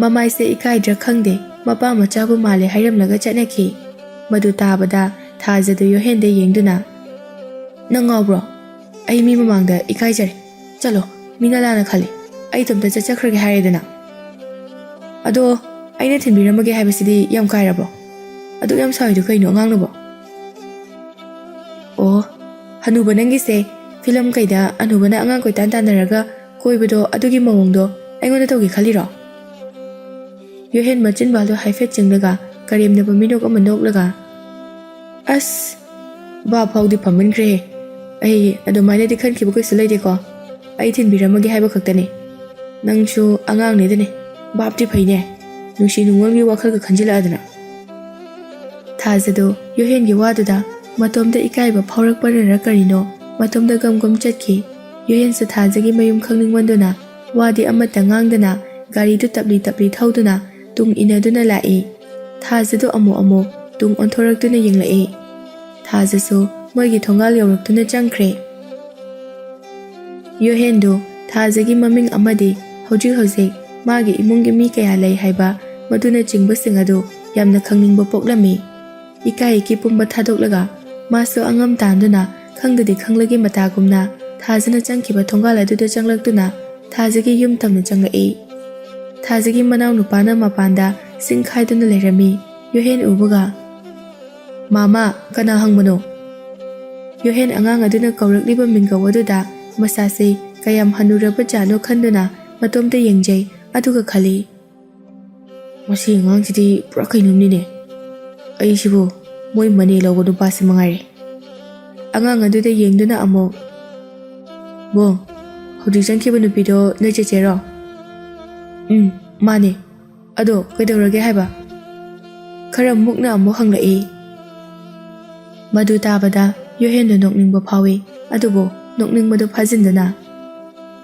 ꯃꯃꯥꯏꯁꯦ ꯏꯀꯥꯏꯗ꯭ꯔꯥ ꯈꯪꯗꯦ ꯃꯄꯥ ꯃꯆꯥꯕꯨ ꯃꯥꯜꯂꯦ ꯍꯥꯏꯔꯝꯂꯒ ꯆꯠꯅꯈꯤ꯫ ꯃꯗꯨ ꯇꯥꯕꯗ ꯊꯥꯖꯗꯨ ꯌꯣꯍꯦꯟꯗ ꯌꯦꯡꯗꯨꯅ, "ꯅꯪ ꯉꯥꯎꯕ꯭ꯔꯣ? ꯑꯩ ꯃꯤ ꯃꯃꯥꯡꯗ ꯏꯀꯥꯏꯖꯔꯦ. ꯆꯠꯂꯣ, ꯃꯤꯅ ꯂꯥꯟꯅ ꯈꯜꯂꯤ. ꯑꯩ ꯏꯇꯣꯝꯇ ꯆꯠꯆꯈ꯭ꯔꯒꯦ ꯍꯥꯏꯔꯦꯗꯅ." "ꯑꯗꯣ ꯑꯩꯅ ꯊꯤꯟꯕꯤꯔꯝꯃꯒꯦ ꯍꯥꯏꯕꯁꯤꯗꯤ ꯌꯥꯝ ꯀꯥꯏꯔꯕ꯭ꯔꯣ? ꯑꯗꯨꯛ ꯌꯥꯝ ꯁꯥꯎꯔꯤꯗꯣ ꯀꯩꯅꯣ ꯑꯉꯥꯡꯅꯕꯣ?" "ꯑꯣ, ꯍꯅꯨꯕ ꯅꯪꯒꯤꯁꯦ ꯐꯤꯂꯝ ꯀꯩꯗ ꯑꯅꯨꯕꯅ ꯑꯉꯥꯡ ꯀꯣꯏꯇꯥꯟ ꯇꯥꯟꯅꯔꯒ ꯀꯣꯏꯕꯗꯣ ꯑꯗꯨꯒꯤ ꯃꯑꯣꯡꯗꯣ ꯑꯩꯉꯣꯟꯗ ꯇꯧꯒꯦ ꯈꯜꯂꯤꯔꯣ?" ꯌꯣꯍꯦꯟ ꯃꯆꯤꯟꯕꯥꯜꯗꯣ ꯍꯥꯏꯐꯦꯠ ꯆꯤꯡꯂꯒ ꯀꯔꯦꯝꯅꯕ ꯃꯤꯅꯣꯛ ꯑꯃ ꯅꯣꯛꯂꯒ, "ꯑꯁ, ꯕꯥꯞ ꯐꯥꯎꯗꯤ ꯐꯝꯃꯟꯈ꯭ꯔꯦꯍꯦ. ꯑꯩ ꯑꯗꯨꯃꯥꯏꯅꯗꯤ ꯈꯟꯈꯤꯕ ꯀꯩꯁꯨ ꯂꯩꯇꯦꯀꯣ. ꯑꯩ ꯊꯤꯟꯕꯤꯔꯝꯃꯒꯦ ꯍꯥꯏꯕ ꯈꯛꯇꯅꯤ. ꯅꯪꯁꯨ ꯑꯉꯥꯡꯅꯦꯗꯅꯦ, ꯕꯥꯞꯇꯤ ꯐꯩꯅꯦ. ꯅꯨꯡꯁꯤ ꯅꯨꯡꯉꯣꯟꯒꯤ ꯋꯥꯈꯜꯒ ꯈꯟꯖꯤꯜꯂꯛꯑꯗꯅ." ꯊꯥꯖꯗꯨ ꯌꯣꯍꯦꯟꯒꯤ ꯋꯥꯗꯨꯗ ꯃꯇꯣꯝꯗ ꯏꯀꯥꯏꯕ ꯐꯥꯎꯔꯛꯄꯅꯔ ꯀꯔꯤꯅꯣ ꯃꯇꯣꯝꯗ ꯒꯝ ꯆꯠꯈꯤ꯫ ꯌꯣꯍꯦꯟꯁꯨ ꯊꯥꯖꯒꯤ ꯃꯌꯨꯝ ꯈꯪꯅꯤꯡꯃꯟꯗꯨꯅ ꯋꯥꯗꯤ ꯑꯃꯠꯇ ꯉꯥꯡꯗꯅ ꯒꯥꯔꯤꯗꯨ ꯇꯞꯂꯤ ꯇꯞꯂꯤ ꯊꯧꯗꯨꯅ ꯇꯨꯡ ꯏꯟꯅꯗꯨꯅ ꯂꯥꯛꯏ꯫ ꯊꯥꯖꯗꯨ ꯑꯃꯨꯛ ꯑꯃꯨꯛ ꯇꯨꯡ ꯑꯣꯟꯊꯣꯔꯛꯇꯨꯅ ꯌꯦꯡꯂꯛꯏ꯫ ꯊꯥꯖꯁꯨ ꯃꯣꯏꯒꯤ ꯊꯣꯡꯒꯥꯜ ꯌꯧꯔꯛꯇꯨꯅ ꯆꯪꯈ꯭ꯔꯦ꯫ ꯌꯣꯍꯦꯟꯗꯨ ꯊꯥꯖꯒꯤ ꯃꯃꯤꯡ ꯑꯃꯗꯤ ꯍꯧꯖꯤꯛ ꯍꯧꯖꯤꯛ ꯃꯥꯒꯤ ꯏꯃꯨꯡꯒꯤ ꯃꯤ ꯀꯌꯥ ꯂꯩ ꯍꯥꯏꯕ ꯃꯗꯨꯅꯆꯤꯡꯕꯁꯤꯡ ꯑꯗꯨ ꯌꯥꯝꯅ ꯈꯪꯅꯤꯡꯕ ꯄꯣꯛꯂꯝꯃꯤ꯫ ꯏꯀꯥꯏ ꯏꯀꯤ ꯄꯨꯝꯕ ꯊꯥꯗꯣꯛꯂꯒ ꯃꯥꯁꯨ ꯑꯉꯝ ꯇꯥꯟꯗꯨꯅ ꯈꯪꯗꯗꯤ ꯈꯪꯂꯒꯤ ꯃꯇꯥꯒꯨꯝꯅ ꯊꯥꯖꯅ ꯆꯪꯈꯤꯕ ꯊꯣꯡꯒꯥꯜ ꯑꯗꯨꯗ ꯆꯪꯂꯛꯇꯨꯅ ꯊꯥꯖꯒꯤ ꯌꯨꯝ ꯇꯝꯅ ꯆꯪꯂꯛꯏ꯫ ꯊꯥꯖꯒꯤ ꯃꯅꯥꯎ ꯅꯨꯄꯥꯅ ꯃꯄꯥꯟꯗ ꯁꯤꯡ ꯈꯥꯏꯗꯨꯅ ꯂꯩꯔꯝꯃꯤ꯫ ꯌꯣꯍꯦꯟ ꯎꯕꯒ "ꯃꯥꯃꯥ, ꯀꯅꯥ ꯍꯪꯕꯅꯣ?" ꯌꯣꯍꯦꯟ ꯑꯉꯥꯡ ꯑꯗꯨꯅ ꯀꯧꯔꯛꯂꯤꯕ ꯃꯤꯡꯒꯧ ꯑꯗꯨꯗ ꯃꯁꯥꯁꯤ ꯀꯌꯥꯝ ꯍꯟꯅꯨꯔꯕꯖꯥꯠꯅꯣ ꯈꯟꯗꯨꯅ ꯃꯇꯣꯝꯇ ꯌꯦꯡꯖꯩ, ꯑꯗꯨꯒ ꯈꯜꯂꯤ, "ꯃꯁꯤ ꯑꯉꯥꯡꯁꯤꯗꯤ ꯄꯨꯔꯥ ꯀꯩꯅꯣꯝꯅꯤꯅꯦ꯫ ꯑꯩꯁꯤꯕꯨ ꯃꯣꯏ ꯃꯅꯦ ꯂꯧꯕ ꯅꯨꯄꯥꯁꯤ ꯃꯉꯥꯏꯔꯦ." ꯑꯉꯥꯡ ꯑꯗꯨꯗ ꯌꯦꯡꯗꯨꯅ ꯑꯃꯨꯛ, "ꯕꯣ, ꯍꯧꯖꯤꯛ ꯆꯪꯈꯤꯕ ꯅꯨꯄꯤꯗꯣ ꯅꯣꯏ ꯆꯦꯆꯦꯔꯣ?" "ꯃꯥꯅꯦ꯫ ꯑꯗꯣ ꯀꯩꯗꯧꯔꯒꯦ ꯍꯥꯏꯕ?" ꯈꯔ ꯃꯨꯛꯅ ꯑꯃꯨꯛ ꯍꯪꯂꯛꯏ꯫ ꯃꯗꯨ ꯇꯥꯕꯗ ꯌꯣꯍꯦꯟꯗꯣ ꯅꯣꯛꯅꯤꯡꯕ ꯐꯥꯎꯏ, ꯑꯗꯨꯕꯨ ꯅꯣꯛꯅꯤꯡꯕꯗꯨ ꯐꯥꯖꯤꯟꯗꯨꯅ,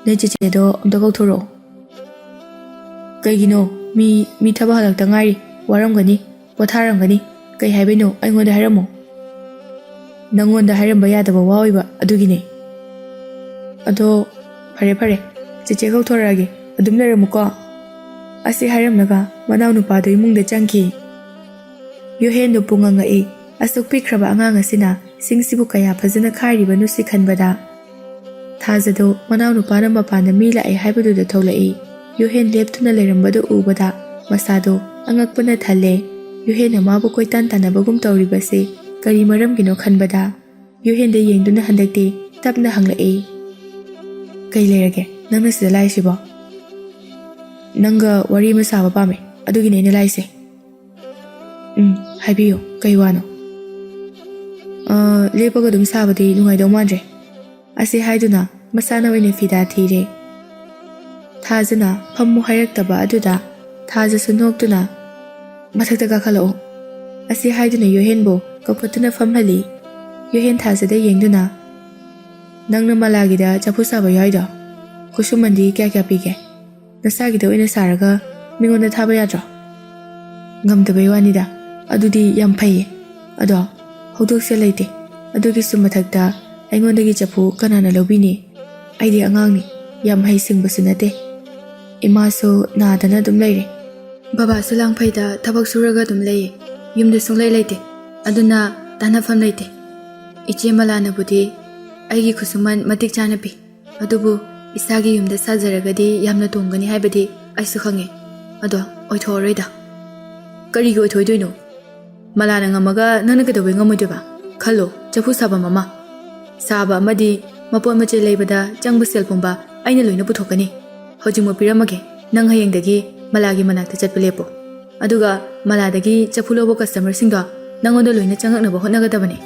"ꯅꯣꯏ ꯆꯦꯆꯦꯗꯣ ꯑꯝꯇ ꯀꯧꯊꯣꯔꯛꯑꯣ." "ꯀꯩꯒꯤꯅꯣ? ꯃꯤ ꯊꯕꯛ ꯍꯜꯂꯛꯇ ꯉꯥꯏꯔꯤ, ꯋꯥꯔꯝꯒꯅꯤ, ꯄꯣꯊꯥꯔꯝꯒꯅꯤ꯫ ꯀꯩ ꯍꯥꯏꯕꯩꯅꯣ ꯑꯩꯉꯣꯟꯗ ꯍꯥꯏꯔꯝꯃꯣ." "ꯅꯪꯉꯣꯟꯗ ꯍꯥꯏꯔꯝꯕ ꯌꯥꯗꯕ ꯋꯥ ꯑꯣꯏꯕ, ꯑꯗꯨꯒꯤꯅꯦ." "ꯑꯗꯣ ꯐꯔꯦ, ꯆꯦꯆꯦ ꯀꯧꯊꯣꯔꯛꯑꯒꯦ, ꯑꯗꯨꯝ ꯂꯩꯔꯝꯃꯨꯀꯣ." ꯑꯁꯤ ꯍꯥꯏꯔꯝꯂꯒ ꯃꯅꯥꯎꯅꯨꯄꯥꯗꯨ ꯏꯃꯨꯡꯗ ꯆꯪꯈꯤ꯫ ꯌꯣꯍꯦꯟꯗꯨ ꯄꯨꯡꯉꯪꯉꯛꯏ꯫ ꯑꯁꯨꯛ ꯄꯤꯛꯈ꯭ꯔꯕ ꯑꯉꯥꯡ ꯑꯁꯤꯅ ꯁꯤꯡꯁꯤꯕꯨ ꯀꯌꯥ ꯐꯖꯅ ꯈꯥꯏꯔꯤꯕꯅꯣ ꯁꯤ ꯈꯟꯕꯗ꯫ ꯊꯥꯖꯗꯣ ꯃꯅꯥꯎꯅꯨꯄꯥꯅ ꯃꯄꯥꯟꯗ ꯃꯤ ꯂꯥꯛꯑꯦ ꯍꯥꯏꯕꯗꯨꯗ ꯊꯣꯛꯂꯛꯏ꯫ ꯌꯣꯍꯦꯟ ꯂꯦꯞꯇꯨꯅ ꯂꯩꯔꯝꯕꯗꯨ ꯎꯕꯗ ꯃꯁꯥꯗꯣ ꯑꯉꯛꯄꯅ ꯊꯜꯂꯦ꯫ ꯌꯣꯍꯦꯟꯅ ꯃꯥꯕꯨ ꯀꯣꯏꯇꯥꯟ ꯇꯥꯟꯅꯕꯒꯨꯝ ꯇꯧꯔꯤꯕꯁꯤ ꯀꯔꯤ ꯃꯔꯝꯒꯤꯅꯣ ꯈꯟꯕꯗ ꯌꯣꯍꯦꯟꯗ ꯌꯦꯡꯗꯨꯅ ꯍꯟꯗꯛꯇꯤ ꯇꯞꯅ ꯍꯪꯂꯛꯏ, "ꯀꯩ ꯂꯩꯔꯒꯦ ꯅꯪꯅ ꯁꯤꯗ ꯂꯥꯛꯏꯁꯤꯕꯣ?" "ꯅꯪꯒ ꯋꯥꯔꯤ ꯑꯃ ꯁꯥꯕ ꯄꯥꯝꯃꯦ, ꯑꯗꯨꯒꯤꯅꯦ ꯑꯩꯅ ꯂꯥꯛꯏꯁꯦ." "ꯍꯥꯏꯕꯤꯌꯨ, ꯀꯩ ꯋꯥꯅꯣ?" "ꯂꯦꯞꯄꯒ ꯑꯗꯨꯝ ꯁꯥꯕꯗꯤ ꯅꯨꯡꯉꯥꯏꯗꯧ ꯃꯥꯟꯗ꯭ꯔꯦ." ꯑꯁꯤ ꯍꯥꯏꯗꯨꯅ ꯃꯁꯥꯅ ꯑꯣꯏꯅ ꯐꯤꯗꯥ ꯊꯤꯔꯦ꯫ ꯊꯥꯖꯅ ꯐꯝꯃꯨ ꯍꯥꯏꯔꯛꯇꯕ ꯑꯗꯨꯗ ꯊꯥꯖꯁꯨ ꯅꯣꯛꯇꯨꯅ, "ꯃꯊꯛꯇ ꯀꯥꯈꯠꯂꯛꯑꯣ." ꯑꯁꯤ ꯍꯥꯏꯗꯨꯅ ꯌꯣꯍꯦꯟꯕꯨ ꯀꯧꯈꯠꯇꯨꯅ ꯐꯝꯍꯜꯂꯤ꯫ ꯌꯣꯍꯦꯟ ꯊꯥꯖꯗ ꯌꯦꯡꯗꯨꯅ, "ꯅꯪꯅ ꯃꯂꯥꯒꯤꯗ ꯆꯐꯨ ꯁꯥꯕ ꯌꯥꯎꯏꯗꯣ, ꯈꯨꯠꯁꯨꯃꯟꯗꯤ ꯀꯌꯥ ꯄꯤꯒꯦ? ꯅꯁꯥꯒꯤꯗ ꯑꯣꯏꯅ ꯁꯥꯔꯒ ꯃꯤꯉꯣꯟꯗ ꯊꯥꯕ ꯌꯥꯗ꯭ꯔꯣ?" "ꯉꯝꯗꯕꯩ ꯋꯥꯅꯤꯗ, ꯑꯗꯨꯗꯤ ꯌꯥꯝ ꯐꯩꯌꯦ. ꯑꯗꯣ ꯍꯧꯗꯣꯛꯁꯦ ꯂꯩꯇꯦ. ꯑꯗꯨꯒꯤꯁꯨ ꯃꯊꯛꯇ ꯑꯩꯉꯣꯟꯗꯒꯤ ꯆꯐꯨ ꯀꯅꯥꯅ ꯂꯧꯕꯤꯅꯤ? ꯑꯩꯗꯤ ꯑꯉꯥꯡꯅꯤ, ꯌꯥꯝ ꯍꯩꯁꯤꯡꯕꯁꯨ ꯅꯠꯇꯦ. ꯏꯃꯥꯁꯨ ꯅꯥꯗꯅ ꯑꯗꯨꯝ ꯂꯩꯔꯦ. ꯕꯕꯥꯁꯨ ꯂꯥꯡꯐꯩꯗ ꯊꯕꯛ ꯁꯨꯔꯒ ꯑꯗꯨꯝ ꯂꯩꯌꯦ. ꯌꯨꯝꯗ ꯁꯨꯡꯂꯩ ꯂꯩꯇꯦ. ꯑꯗꯨꯅ ꯇꯥꯟꯅꯐꯝ ꯂꯩꯇꯦ. ꯏꯆꯦ ꯃꯂꯥꯅꯕꯨꯗꯤ ꯑꯩꯒꯤ ꯈꯨꯠꯁꯨꯃꯟ ꯃꯇꯤꯛ ꯆꯥꯅ ꯄꯤ. ꯑꯗꯨꯕꯨ ꯏꯁꯥꯒꯤ ꯌꯨꯝꯗ ꯁꯥꯖꯔꯒꯗꯤ ꯌꯥꯝꯅ ꯇꯣꯡꯒꯅꯤ ꯍꯥꯏꯕꯗꯤ ꯑꯩꯁꯨ ꯈꯪꯉꯦ. ꯑꯗꯣ ꯑꯣꯏꯊꯣꯛꯑꯔꯣꯏꯗ." "ꯀꯔꯤꯒꯤ ꯑꯣꯏꯊꯣꯏꯗꯣꯏꯅꯣ? ꯃꯂꯥꯅ ꯉꯝꯃꯒ ꯅꯪꯅ ꯀꯩꯗꯧꯕꯩ ꯉꯝꯃꯣꯏꯗꯣꯏꯕ? ꯈꯜꯂꯣ, ꯆꯐꯨ ꯁꯥꯐꯝ ꯑꯃ ꯁꯥꯕ ꯑꯃꯗꯤ ꯃꯄꯣꯠ ꯃꯆꯩ ꯂꯩꯕꯗ ꯆꯪꯕ ꯁꯦꯜ ꯄꯨꯝꯕ ꯑꯩꯅ ꯂꯣꯏꯅ ꯄꯨꯊꯣꯛꯀꯅꯤ. ꯍꯧꯖꯤꯛꯃꯛ ꯄꯤꯔꯝꯃꯒꯦ. ꯅꯪ ꯍꯌꯦꯡꯗꯒꯤ ꯃꯂꯥꯒꯤ ꯃꯅꯥꯛꯇ ꯆꯠꯄ ꯂꯦꯞꯄꯣ. ꯑꯗꯨꯒ ꯃꯂꯥꯗꯒꯤ ꯆꯐꯨ ꯂꯧꯕ ꯀꯁꯇꯃꯔꯁꯤꯡꯗꯣ ꯅꯪꯉꯣꯟꯗ ꯂꯣꯏꯅ ꯆꯪꯉꯛꯅꯕ ꯍꯣꯠꯅꯒꯗꯕꯅꯤ."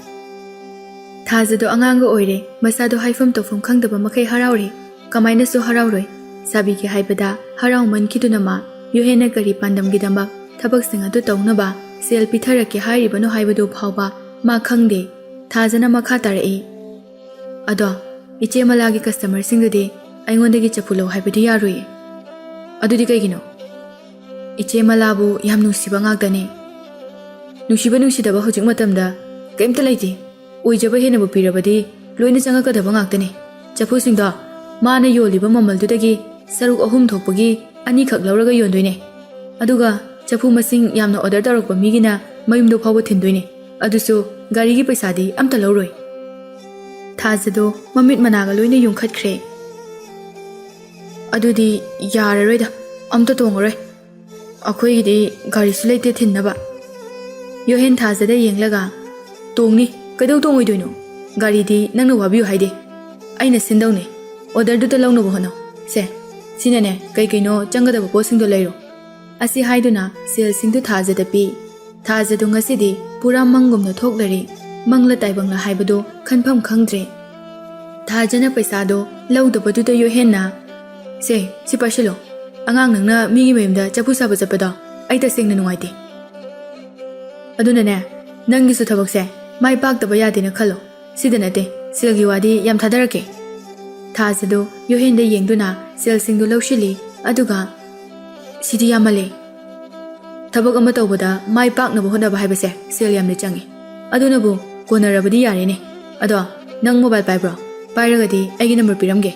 ꯊꯥꯖꯗꯣ ꯑꯉꯥꯡꯒ ꯑꯣꯏꯔꯦ. ꯃꯁꯥꯗꯣ ꯍꯥꯏꯐꯝ ꯇꯧꯐꯝ ꯈꯪꯗꯕ ꯃꯈꯩ ꯍꯔꯥꯎꯔꯦ. ꯀꯃꯥꯏꯅꯁꯨ ꯍꯔꯥꯎꯔꯣꯏ? ꯁꯥꯕꯤꯒꯦ ꯍꯥꯏꯕꯗ ꯍꯔꯥꯎꯃꯟꯈꯤꯗꯨꯅ ꯃꯥ ꯌꯣꯍꯦꯟꯅ ꯀꯔꯤ ꯄꯥꯟꯗꯝꯒꯤꯗꯃꯛ ꯊꯕꯛꯁꯤꯡ ꯑꯗꯨ ꯇꯧꯅꯕ ꯁꯦꯜ ꯄꯤꯊꯔꯛꯀꯦ ꯍꯥꯏꯔꯤꯕꯅꯣ ꯍꯥꯏꯕꯗꯨ ꯐꯥꯎꯕ ꯃꯥ ꯈꯪꯗꯦ꯫ ꯊꯥꯖꯅ ꯃꯈꯥ ꯇꯥꯔꯛꯏ, "ꯑꯗꯣ ꯏꯆꯦ ꯃꯂꯥꯒꯤ ꯀꯁꯇꯃꯔꯁꯤꯡꯗꯨꯗꯤ ꯑꯩꯉꯣꯟꯗꯒꯤ ꯆꯐꯨ ꯂꯧ ꯍꯥꯏꯕꯗꯤ ꯌꯥꯔꯣꯏꯌꯦ." "ꯑꯗꯨꯗꯤ ꯀꯩꯒꯤꯅꯣ?" "ꯏꯆꯦ ꯃꯂꯥꯕꯨ ꯌꯥꯝ ꯅꯨꯡꯁꯤꯕ ꯉꯥꯛꯇꯅꯦ." "ꯅꯨꯡꯁꯤꯕ ꯅꯨꯡꯁꯤꯗꯕ ꯍꯧꯖꯤꯛ ꯃꯇꯝꯗ ꯀꯩꯝꯇ ꯂꯩꯇꯦ. ꯑꯣꯏꯖꯕ ꯍꯦꯟꯅꯕꯨ ꯄꯤꯔꯕꯗꯤ ꯂꯣꯏꯅ ꯆꯪꯉꯛꯀꯗꯕ ꯉꯥꯛꯇꯅꯦ. ꯆꯐꯨꯁꯤꯡꯗꯣ ꯃꯥꯅ ꯌꯣꯜꯂꯤꯕ ꯃꯃꯜꯗꯨꯗꯒꯤ ꯁꯔꯨꯛ 3 ꯊꯣꯛꯄꯒꯤ 2ꯈꯛ ꯂꯧꯔꯒ ꯌꯣꯟꯗꯣꯏꯅꯦ. ꯑꯗꯨꯒ ꯆꯐꯨ ꯃꯁꯤꯡ ꯌꯥꯝꯅ ꯑꯣꯔꯗꯔ ꯇꯧꯔꯛꯄ ꯃꯤꯒꯤꯅ ꯃꯌꯨꯝꯗ ꯐꯥꯎꯕ ꯊꯤꯟꯗꯣꯏꯅꯦ. ꯑꯗꯨꯁꯨ ꯒꯥꯔꯤꯒꯤ ꯄꯩꯁꯥꯗꯤ ꯑꯝꯇ ꯂꯧꯔꯣꯏ." ꯊꯥꯖꯗꯣ ꯃꯃꯤꯠ ꯃꯅꯥꯒ ꯂꯣꯏꯅ ꯌꯨꯡꯈꯠꯈ꯭ꯔꯦ꯫ "ꯑꯗꯨꯗꯤ ꯌꯥꯔꯔꯣꯏꯗ, ꯑꯝꯇ ꯇꯣꯡꯉꯔꯣꯏ. ꯑꯩꯈꯣꯏꯒꯤꯗꯤ ꯒꯥꯔꯤꯁꯨ ꯂꯩꯇꯦ ꯊꯤꯟꯅꯕ." ꯌꯣꯍꯦꯟ ꯊꯥꯖꯗ ꯌꯦꯡꯂꯒ, "ꯇꯣꯡꯅꯤ, ꯀꯩꯗꯧ ꯇꯣꯡꯉꯣꯏꯗꯣꯏꯅꯣ? ꯒꯥꯔꯤꯗꯤ ꯅꯪꯅ ꯋꯥꯕꯤꯌꯨ ꯍꯥꯏꯗꯦ. ꯑꯩꯅ ꯁꯤꯟꯗꯧꯅꯦ. ꯑꯣꯔꯗꯔꯗꯨꯗ ꯂꯧꯅꯕ ꯍꯣꯠꯅꯧ. ꯁꯦ, ꯁꯤꯅꯅꯦ ꯀꯩꯅꯣ ꯆꯪꯒꯗꯕ ꯄꯣꯠꯁꯤꯡꯗꯣ ꯂꯩꯔꯣ." ꯑꯁꯤ ꯍꯥꯏꯗꯨꯅ ꯁꯦꯜꯁꯤꯡꯗꯨ ꯊꯥꯖꯗ ꯄꯤ꯫ ꯊꯥꯖꯗꯣ ꯉꯁꯤꯗꯤ ꯄꯨꯔꯥ ꯃꯪꯒꯨꯝꯅ ꯊꯣꯛꯂꯔꯦ. ꯃꯪꯂ ꯇꯥꯏꯕꯪꯂ ꯍꯥꯏꯕꯗꯣ ꯈꯟꯐꯝ ꯈꯪꯗ꯭ꯔꯦ꯫ ꯊꯥꯖꯅ ꯄꯩꯁꯥꯗꯣ ꯂꯧꯗꯕꯗꯨꯗ ꯌꯣꯍꯦꯟꯅ, "ꯁꯦ, ꯁꯤ ꯄꯥꯏꯁꯤꯜꯂꯣ. ꯑꯉꯥꯡ ꯅꯪꯅ ꯃꯤꯒꯤ ꯃꯌꯨꯝꯗ ꯆꯐꯨ ꯁꯥꯕ ꯆꯠꯄꯗꯣ ꯑꯩ ꯇꯁꯦꯡꯅ ꯅꯨꯡꯉꯥꯏꯇꯦ. ꯑꯗꯨꯅꯅꯦ ꯅꯪꯒꯤꯁꯨ ꯊꯕꯛꯁꯦ ꯃꯥꯏ ꯄꯥꯛꯇꯕ ꯌꯥꯗꯦꯅ ꯈꯜꯂꯣ. ꯁꯤꯗ ꯅꯠꯇꯦ, ꯁꯦꯜꯒꯤ ꯋꯥꯗꯤ ꯌꯥꯝ ꯊꯥꯗꯔꯛꯀꯦ." ꯊꯥꯖꯗꯣ ꯌꯣꯍꯦꯟꯗ ꯌꯦꯡꯗꯨꯅ ꯁꯦꯜꯁꯤꯡꯗꯨ ꯂꯧꯁꯤꯜꯂꯤ꯫ ꯑꯗꯨꯒ, "ꯁꯤꯗꯤ ꯌꯥꯝꯃꯜꯂꯦ. ꯊꯕꯛ ꯑꯃ ꯇꯧꯕꯗ ꯃꯥꯏ ꯄꯥꯛꯅꯕ ꯍꯣꯠꯅꯕ ꯍꯥꯏꯕꯁꯦ ꯁꯦꯜ ꯌꯥꯝꯅ ꯆꯪꯉꯤ. ꯑꯗꯨꯅꯕꯨ ꯀꯣꯟꯅꯔꯕꯗꯤ ꯌꯥꯔꯦꯅꯦ. ꯑꯗꯣ ꯅꯪ ꯃꯣꯕꯥꯏꯜ ꯄꯥꯏꯕ꯭ꯔꯣ? ꯄꯥꯏꯔꯒꯗꯤ ꯑꯩꯒꯤ ꯅꯝꯕꯔ ꯄꯤꯔꯝꯒꯦ.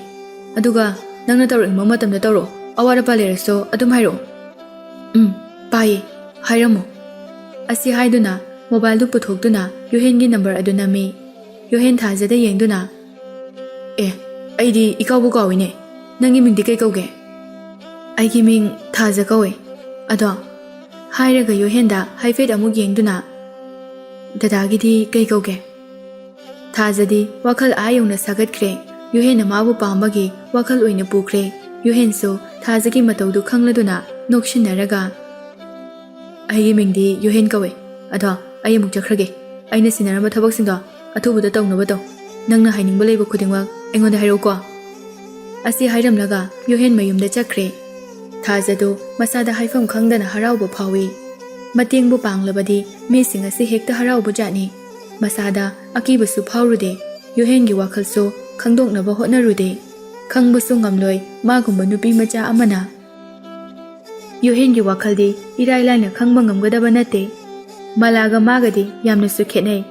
ꯑꯗꯨꯒ ꯅꯪꯅ ꯇꯧꯔꯛꯅꯤꯡꯕ ꯃꯇꯝꯗ ꯇꯧꯔꯛꯑꯣ. ꯑꯋꯥꯠ ꯑꯄꯥ ꯂꯩꯔꯁꯨ ꯑꯗꯨꯝ ꯍꯥꯏꯔꯛꯑꯣ." "ꯄꯥꯏꯌꯦ, ꯍꯥꯏꯔꯝꯃꯣ." ꯑꯁꯤ ꯍꯥꯏꯗꯨꯅ ꯃꯣꯕꯥꯏꯜꯗꯨ ꯄꯨꯊꯣꯛꯇꯨꯅ ꯌꯣꯍꯦꯟꯒꯤ ꯅꯝꯕꯔ ꯑꯗꯨ ꯅꯝꯃꯤ꯫ ꯌꯣꯍꯦꯟ ꯊꯥꯖꯗ ꯌꯦꯡꯗꯨꯅ, "ꯑꯩꯗꯤ ꯏꯀꯥꯎꯕꯨ ꯀꯥꯎꯏꯅꯦ. ꯅꯪꯒꯤ ꯃꯤꯡꯗꯤ ꯀꯩ ꯀꯧꯒꯦ?" "ꯑꯩꯒꯤ ꯃꯤꯡ ꯊꯥꯖ ꯀꯧꯋꯦ. ꯑꯗꯣ ꯍꯥꯏꯔꯒ ꯌꯣꯍꯦꯟꯗ ꯍꯥꯏꯐꯦꯠ ꯑꯃꯨꯛ ꯌꯦꯡꯗꯨꯅ ꯗꯗꯥꯒꯤꯗꯤ ꯀꯩ ꯀꯧꯒꯦ? ꯊꯥꯖꯗꯤ ꯋꯥꯈꯜ ꯌꯧꯅ ꯁꯥꯒꯠꯈ꯭ꯔꯦ꯫ ꯌꯣꯍꯦꯟꯅ ꯃꯥꯕꯨ ꯄꯥꯝꯕꯒꯤ ꯋꯥꯈꯜ ꯑꯣꯏꯅ ꯄꯨꯈ꯭ꯔꯦ꯫ ꯌꯣꯍꯦꯟꯁꯨ ꯊꯥꯖꯒꯤ ꯃꯇꯧꯗꯨ ꯈꯪꯂꯗꯨꯅ ꯅꯣꯛꯁꯤꯟꯅꯔꯒ ꯑꯩꯒꯤ ꯃꯤꯡꯗꯤ ꯌꯣꯍꯦꯟ ꯀꯧꯏ꯫ ꯑꯗꯣ ꯑꯩ ꯑꯃꯨꯛ ꯆꯠꯈ꯭ꯔꯒꯦ꯫ ꯑꯩꯅ ꯁꯤꯟꯅꯔꯝꯕ ꯊꯕꯛꯁꯤꯡꯗꯣ ꯑꯊꯨꯕꯗ ꯇꯧꯅꯕ ꯇꯧ꯫ ꯅꯪꯅ ꯍꯥꯏꯅꯤꯡꯕ ꯂꯩꯕ ꯈꯨꯗꯤꯡꯃꯛ ꯑꯩꯉꯣꯟꯗ ꯍꯥꯏꯔꯛꯎꯀꯣ꯫ ꯑꯁꯤ ꯍꯥꯏꯔꯝꯂꯒ ꯌꯣꯍꯦꯟ ꯃꯌꯨꯝꯗ ꯆꯠꯈ꯭ꯔꯦ꯫ ꯊꯥꯖꯗꯨ ꯃꯁꯥꯗ ꯍꯥꯏꯐꯝ ꯈꯪꯗꯅ ꯍꯔꯥꯎꯕ ꯐꯥꯎꯏ꯫ ꯃꯇꯦꯡꯕꯨ ꯄꯥꯡꯂꯕꯗꯤ ꯃꯤꯁꯤꯡ ꯑꯁꯤ ꯍꯦꯛꯇ ꯍꯔꯥꯎꯕ ꯖꯥꯠꯅꯤ꯫ ꯃꯁꯥꯗ ꯑꯀꯤꯕꯁꯨ ꯐꯥꯎꯔꯨꯗꯦ꯫ ꯌꯣꯍꯦꯟꯒꯤ ꯋꯥꯈꯜꯁꯨ ꯈꯪꯗꯣꯛꯅꯕ ꯍꯣꯠꯅꯔꯨꯗꯦ꯫ ꯈꯪꯕꯁꯨ ꯉꯝꯂꯣꯏ ꯃꯥꯒꯨꯝꯕ ꯅꯨꯄꯤ ꯃꯆꯥ ꯑꯃꯅ꯫ ꯌꯣꯍꯦꯟꯒꯤ ꯋꯥꯈꯜꯗꯤ ꯏꯔꯥꯏ ꯂꯥꯏꯅ ꯈꯪꯕ ꯉꯝꯒꯗꯕ ꯅꯠꯇꯦ꯫ ꯃꯂꯥꯒ ꯃꯥꯒꯗꯤ ꯌꯥꯝꯅꯁꯨ ꯈꯦꯠꯅꯩ꯫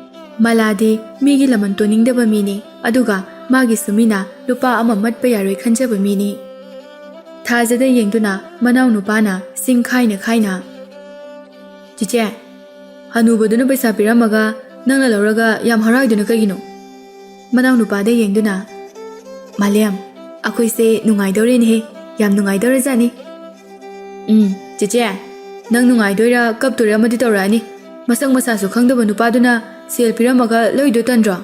ꯃꯂꯥꯗꯤ ꯃꯤꯒꯤ ꯂꯃꯟ ꯇꯣꯟꯅꯤꯡꯗꯕ ꯃꯤꯅꯤ, ꯑꯗꯨꯒ ꯃꯥꯒꯤꯁꯨ ꯃꯤꯅ ꯂꯨꯄꯥ ꯑꯃ ꯃꯠꯄ ꯌꯥꯔꯣꯏ ꯈꯟꯖꯕ ꯃꯤꯅꯤ꯫ ꯊꯥꯖꯗ ꯌꯦꯡꯗꯨꯅ ꯃꯅꯥꯎ ꯅꯨꯄꯥꯅ ꯁꯤꯡ ꯈꯥꯏꯅ ꯈꯥꯏꯅ ꯆꯤꯆꯦ, ꯍꯅꯨꯕꯗꯨꯅ ꯄꯩꯁꯥ ꯄꯤꯔꯝꯃꯒ ꯅꯪꯅ ꯂꯧꯔꯒ ꯌꯥꯝ ꯍꯔꯥꯎꯏꯗꯨꯅ ꯀꯩꯒꯤꯅꯣ? ꯃꯅꯥꯎ ꯅꯨꯄꯥꯗ ꯌꯦꯡꯗꯨꯅ ꯃꯥꯂꯦꯝ, ꯑꯩꯈꯣꯏꯁꯦ ꯅꯨꯡꯉꯥꯏꯗꯧꯔꯦꯅꯦꯍꯦ, ꯌꯥꯝ ꯅꯨꯡꯉꯥꯏꯗꯧꯔꯖꯥꯠꯅꯤ꯫ ꯆꯤꯆꯦ, ꯅꯪ ꯅꯨꯡꯉꯥꯏꯗꯣꯏꯔꯥ ꯀꯞꯇꯣꯏꯔꯥ ꯑꯃꯗꯤ ꯇꯧꯔꯛꯑꯅꯤ꯫ ꯃꯁꯛ ꯃꯁꯥꯁꯨ ꯈꯪꯗꯕ ꯅꯨꯄꯥꯗꯨꯅ ꯁꯦꯜ ꯄꯤꯔꯝꯃꯒ ꯂꯧꯏꯗꯣ ꯇꯟꯗ꯭ꯔꯣ?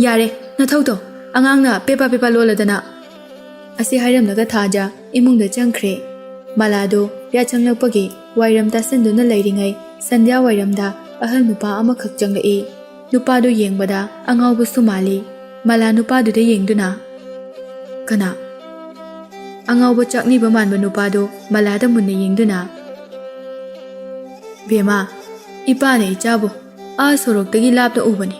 ꯌꯥꯔꯦ, ꯅꯊꯧꯗꯣ ꯑꯉꯥꯡꯅ ꯄꯦꯄꯥ ꯄꯦꯄꯥ ꯂꯣꯜꯂꯗꯅ꯫ ꯑꯁꯤ ꯍꯥꯏꯔꯝꯂꯒ ꯊꯥꯖ ꯏꯃꯨꯡꯗ ꯆꯪꯈ꯭ꯔꯦ꯫ ꯃꯂꯥꯗꯣ ꯌꯥꯆꯪꯂꯛꯄꯒꯤ ꯋꯥꯏꯔꯝ ꯇꯥꯁꯤꯟꯗꯨꯅ ꯂꯩꯔꯤꯉꯩ ꯁꯟꯙ꯭ꯌꯥ ꯋꯥꯏꯔꯝꯗ ꯑꯍꯜ ꯅꯨꯄꯥ ꯑꯃꯈꯛ ꯆꯪꯂꯛꯏ꯫ ꯅꯨꯄꯥꯗꯨ ꯌꯦꯡꯕꯗ ꯑꯉꯥꯎꯕꯁꯨ ꯃꯥꯜꯂꯤ꯫ ꯃꯂꯥ ꯅꯨꯄꯥꯗꯨꯗ ꯌꯦꯡꯗꯨꯅ ꯀꯅꯥ? ꯑꯉꯥꯎꯕ ꯆꯥꯛꯅꯤꯕ ꯃꯥꯟꯕ ꯅꯨꯄꯥꯗꯨ ꯃꯂꯥꯗ ꯃꯨꯟꯅ ꯌꯦꯡꯗꯨꯅ ꯕꯦꯃꯥ, ꯏꯄꯥꯅ ꯏꯆꯥꯕꯨ ꯁꯣꯔꯣꯛꯇꯒꯤ ꯂꯥꯞꯅ ꯎꯕꯅꯤ꯫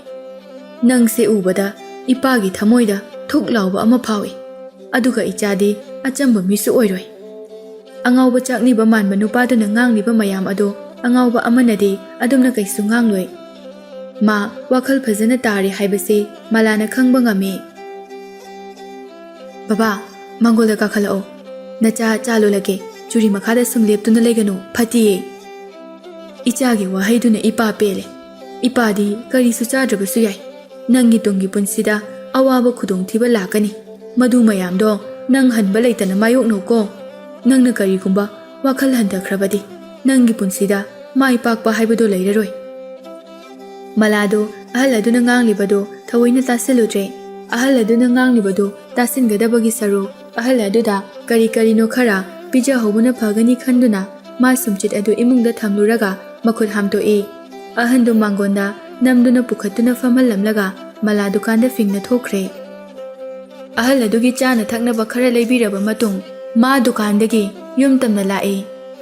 ꯅꯪꯁꯦ ꯎꯕꯗ ꯏꯄꯥꯒꯤ ꯊꯃꯣꯏꯗ ꯊꯨꯛ ꯂꯥꯎꯕ ꯑꯃ ꯐꯥꯎꯏ꯫ ꯑꯗꯨꯒ ꯏꯆꯥꯗꯤ ꯑꯆꯝꯕ ꯃꯤꯁꯨ ꯑꯣꯏꯔꯣꯏ꯫ ꯑꯉꯥꯎꯕ ꯆꯥꯛꯅꯤꯕ ꯃꯥꯟꯕ ꯅꯨꯄꯥꯗꯨꯅ ꯉꯥꯡꯂꯤꯕ ꯃꯌꯥꯝ ꯑꯗꯨ ꯑꯉꯥꯎꯕ ꯑꯃꯅꯗꯤ ꯑꯗꯨꯝꯅ ꯀꯩꯁꯨ ꯉꯥꯡꯂꯣꯏ꯫ ꯃꯥ ꯋꯥꯈꯜ ꯐꯖꯅ ꯇꯥꯔꯦ ꯍꯥꯏꯕꯁꯤ ꯃꯂꯥꯅ ꯈꯪꯕ ꯉꯝꯃꯤ꯫ ꯕꯕꯥ, ꯃꯥꯡꯒꯣꯜꯗ ꯀꯥꯈꯠꯂꯛꯑꯣ꯫ ꯅꯆꯥ ꯆꯥ ꯂꯣꯜꯂꯒꯦ꯫ ꯆꯨꯔꯤ ꯃꯈꯥꯗ ꯁꯨꯝ ꯂꯦꯞꯇꯨꯅ ꯂꯩꯒꯅꯨ, ꯐꯠꯇꯤꯌꯦ꯫ ꯏꯆꯥꯒꯤ ꯋꯥꯍꯩꯗꯨꯅ ꯏꯄꯥ ꯄꯦꯜꯂꯦ꯫ ꯏꯄꯥꯗꯤ ꯀꯔꯤꯁꯨ ꯆꯥꯗ꯭ꯔꯕꯁꯨ ꯌꯥꯏ꯫ ꯅꯪꯒꯤ ꯇꯨꯡꯒꯤ ꯄꯨꯟꯁꯤꯗ ꯑꯋꯥꯕ ꯈꯨꯗꯣꯡꯊꯤꯕ ꯂꯥꯛꯀꯅꯤ꯫ ꯃꯗꯨ ꯃꯌꯥꯝꯗꯣ ꯅꯪ ꯍꯟꯕ ꯂꯩꯇꯅ ꯃꯥꯌꯣꯛꯅꯧꯀꯣ꯫ ꯅꯪꯅ ꯀꯔꯤꯒꯨꯝꯕ ꯋꯥꯈꯜ ꯍꯟꯊꯈ꯭ꯔꯕꯗꯤ ꯅꯪꯒꯤ ꯄꯨꯟꯁꯤꯗ ꯃꯥꯏ ꯄꯥꯛꯄ ꯍꯥꯏꯕꯗꯨ ꯂꯩꯔꯔꯣꯏ꯫ ꯃꯂꯥꯗꯣ ꯑꯍꯜ ꯑꯗꯨꯅ ꯉꯥꯡꯂꯤꯕꯗꯨ ꯊꯑꯣꯏꯅ ꯇꯥꯁꯤꯜꯂꯨꯗ꯭ꯔꯦ꯫ ꯑꯍꯜ ꯑꯗꯨꯅ ꯉꯥꯡꯂꯤꯕꯗꯨ ꯇꯥꯁꯤꯟꯒꯗꯕꯒꯤ ꯁꯔꯨꯛ ꯑꯍꯜ ꯑꯗꯨꯗ ꯀꯔꯤ ꯀꯔꯤꯅꯣ ꯈꯔ ꯄꯤꯖꯍꯧꯕꯅ ꯐꯒꯅꯤ ꯈꯟꯗꯨꯅ ꯃꯥ ꯁꯨꯝꯆꯤꯠ ꯑꯗꯨ ꯏꯃꯨꯡꯗ ꯊꯝꯂꯨꯔꯒ ꯃꯈꯨꯠ ꯍꯥꯝꯇꯣꯛꯏ꯫ ꯑꯍꯟꯗꯨ ꯃꯥꯡꯒꯣꯟꯗ ꯅꯝꯗꯨꯅ ꯄꯨꯈꯠꯇꯨꯅ ꯐꯝꯍꯜꯂꯝꯂꯒ ꯃꯂꯥ ꯗꯨꯀꯥꯟꯗ ꯐꯤꯡꯅ ꯊꯣꯛꯈ꯭ꯔꯦ꯫ ꯑꯍꯜ ꯑꯗꯨꯒꯤ ꯆꯥꯅ ꯊꯛꯅꯕ ꯈꯔ ꯂꯩꯕꯤꯔꯕ ꯃꯇꯨꯡ ꯃꯥ ꯗꯨꯀꯥꯟꯗꯒꯤ ꯌꯨꯝ ꯇꯝꯅ ꯂꯥꯛꯏ꯫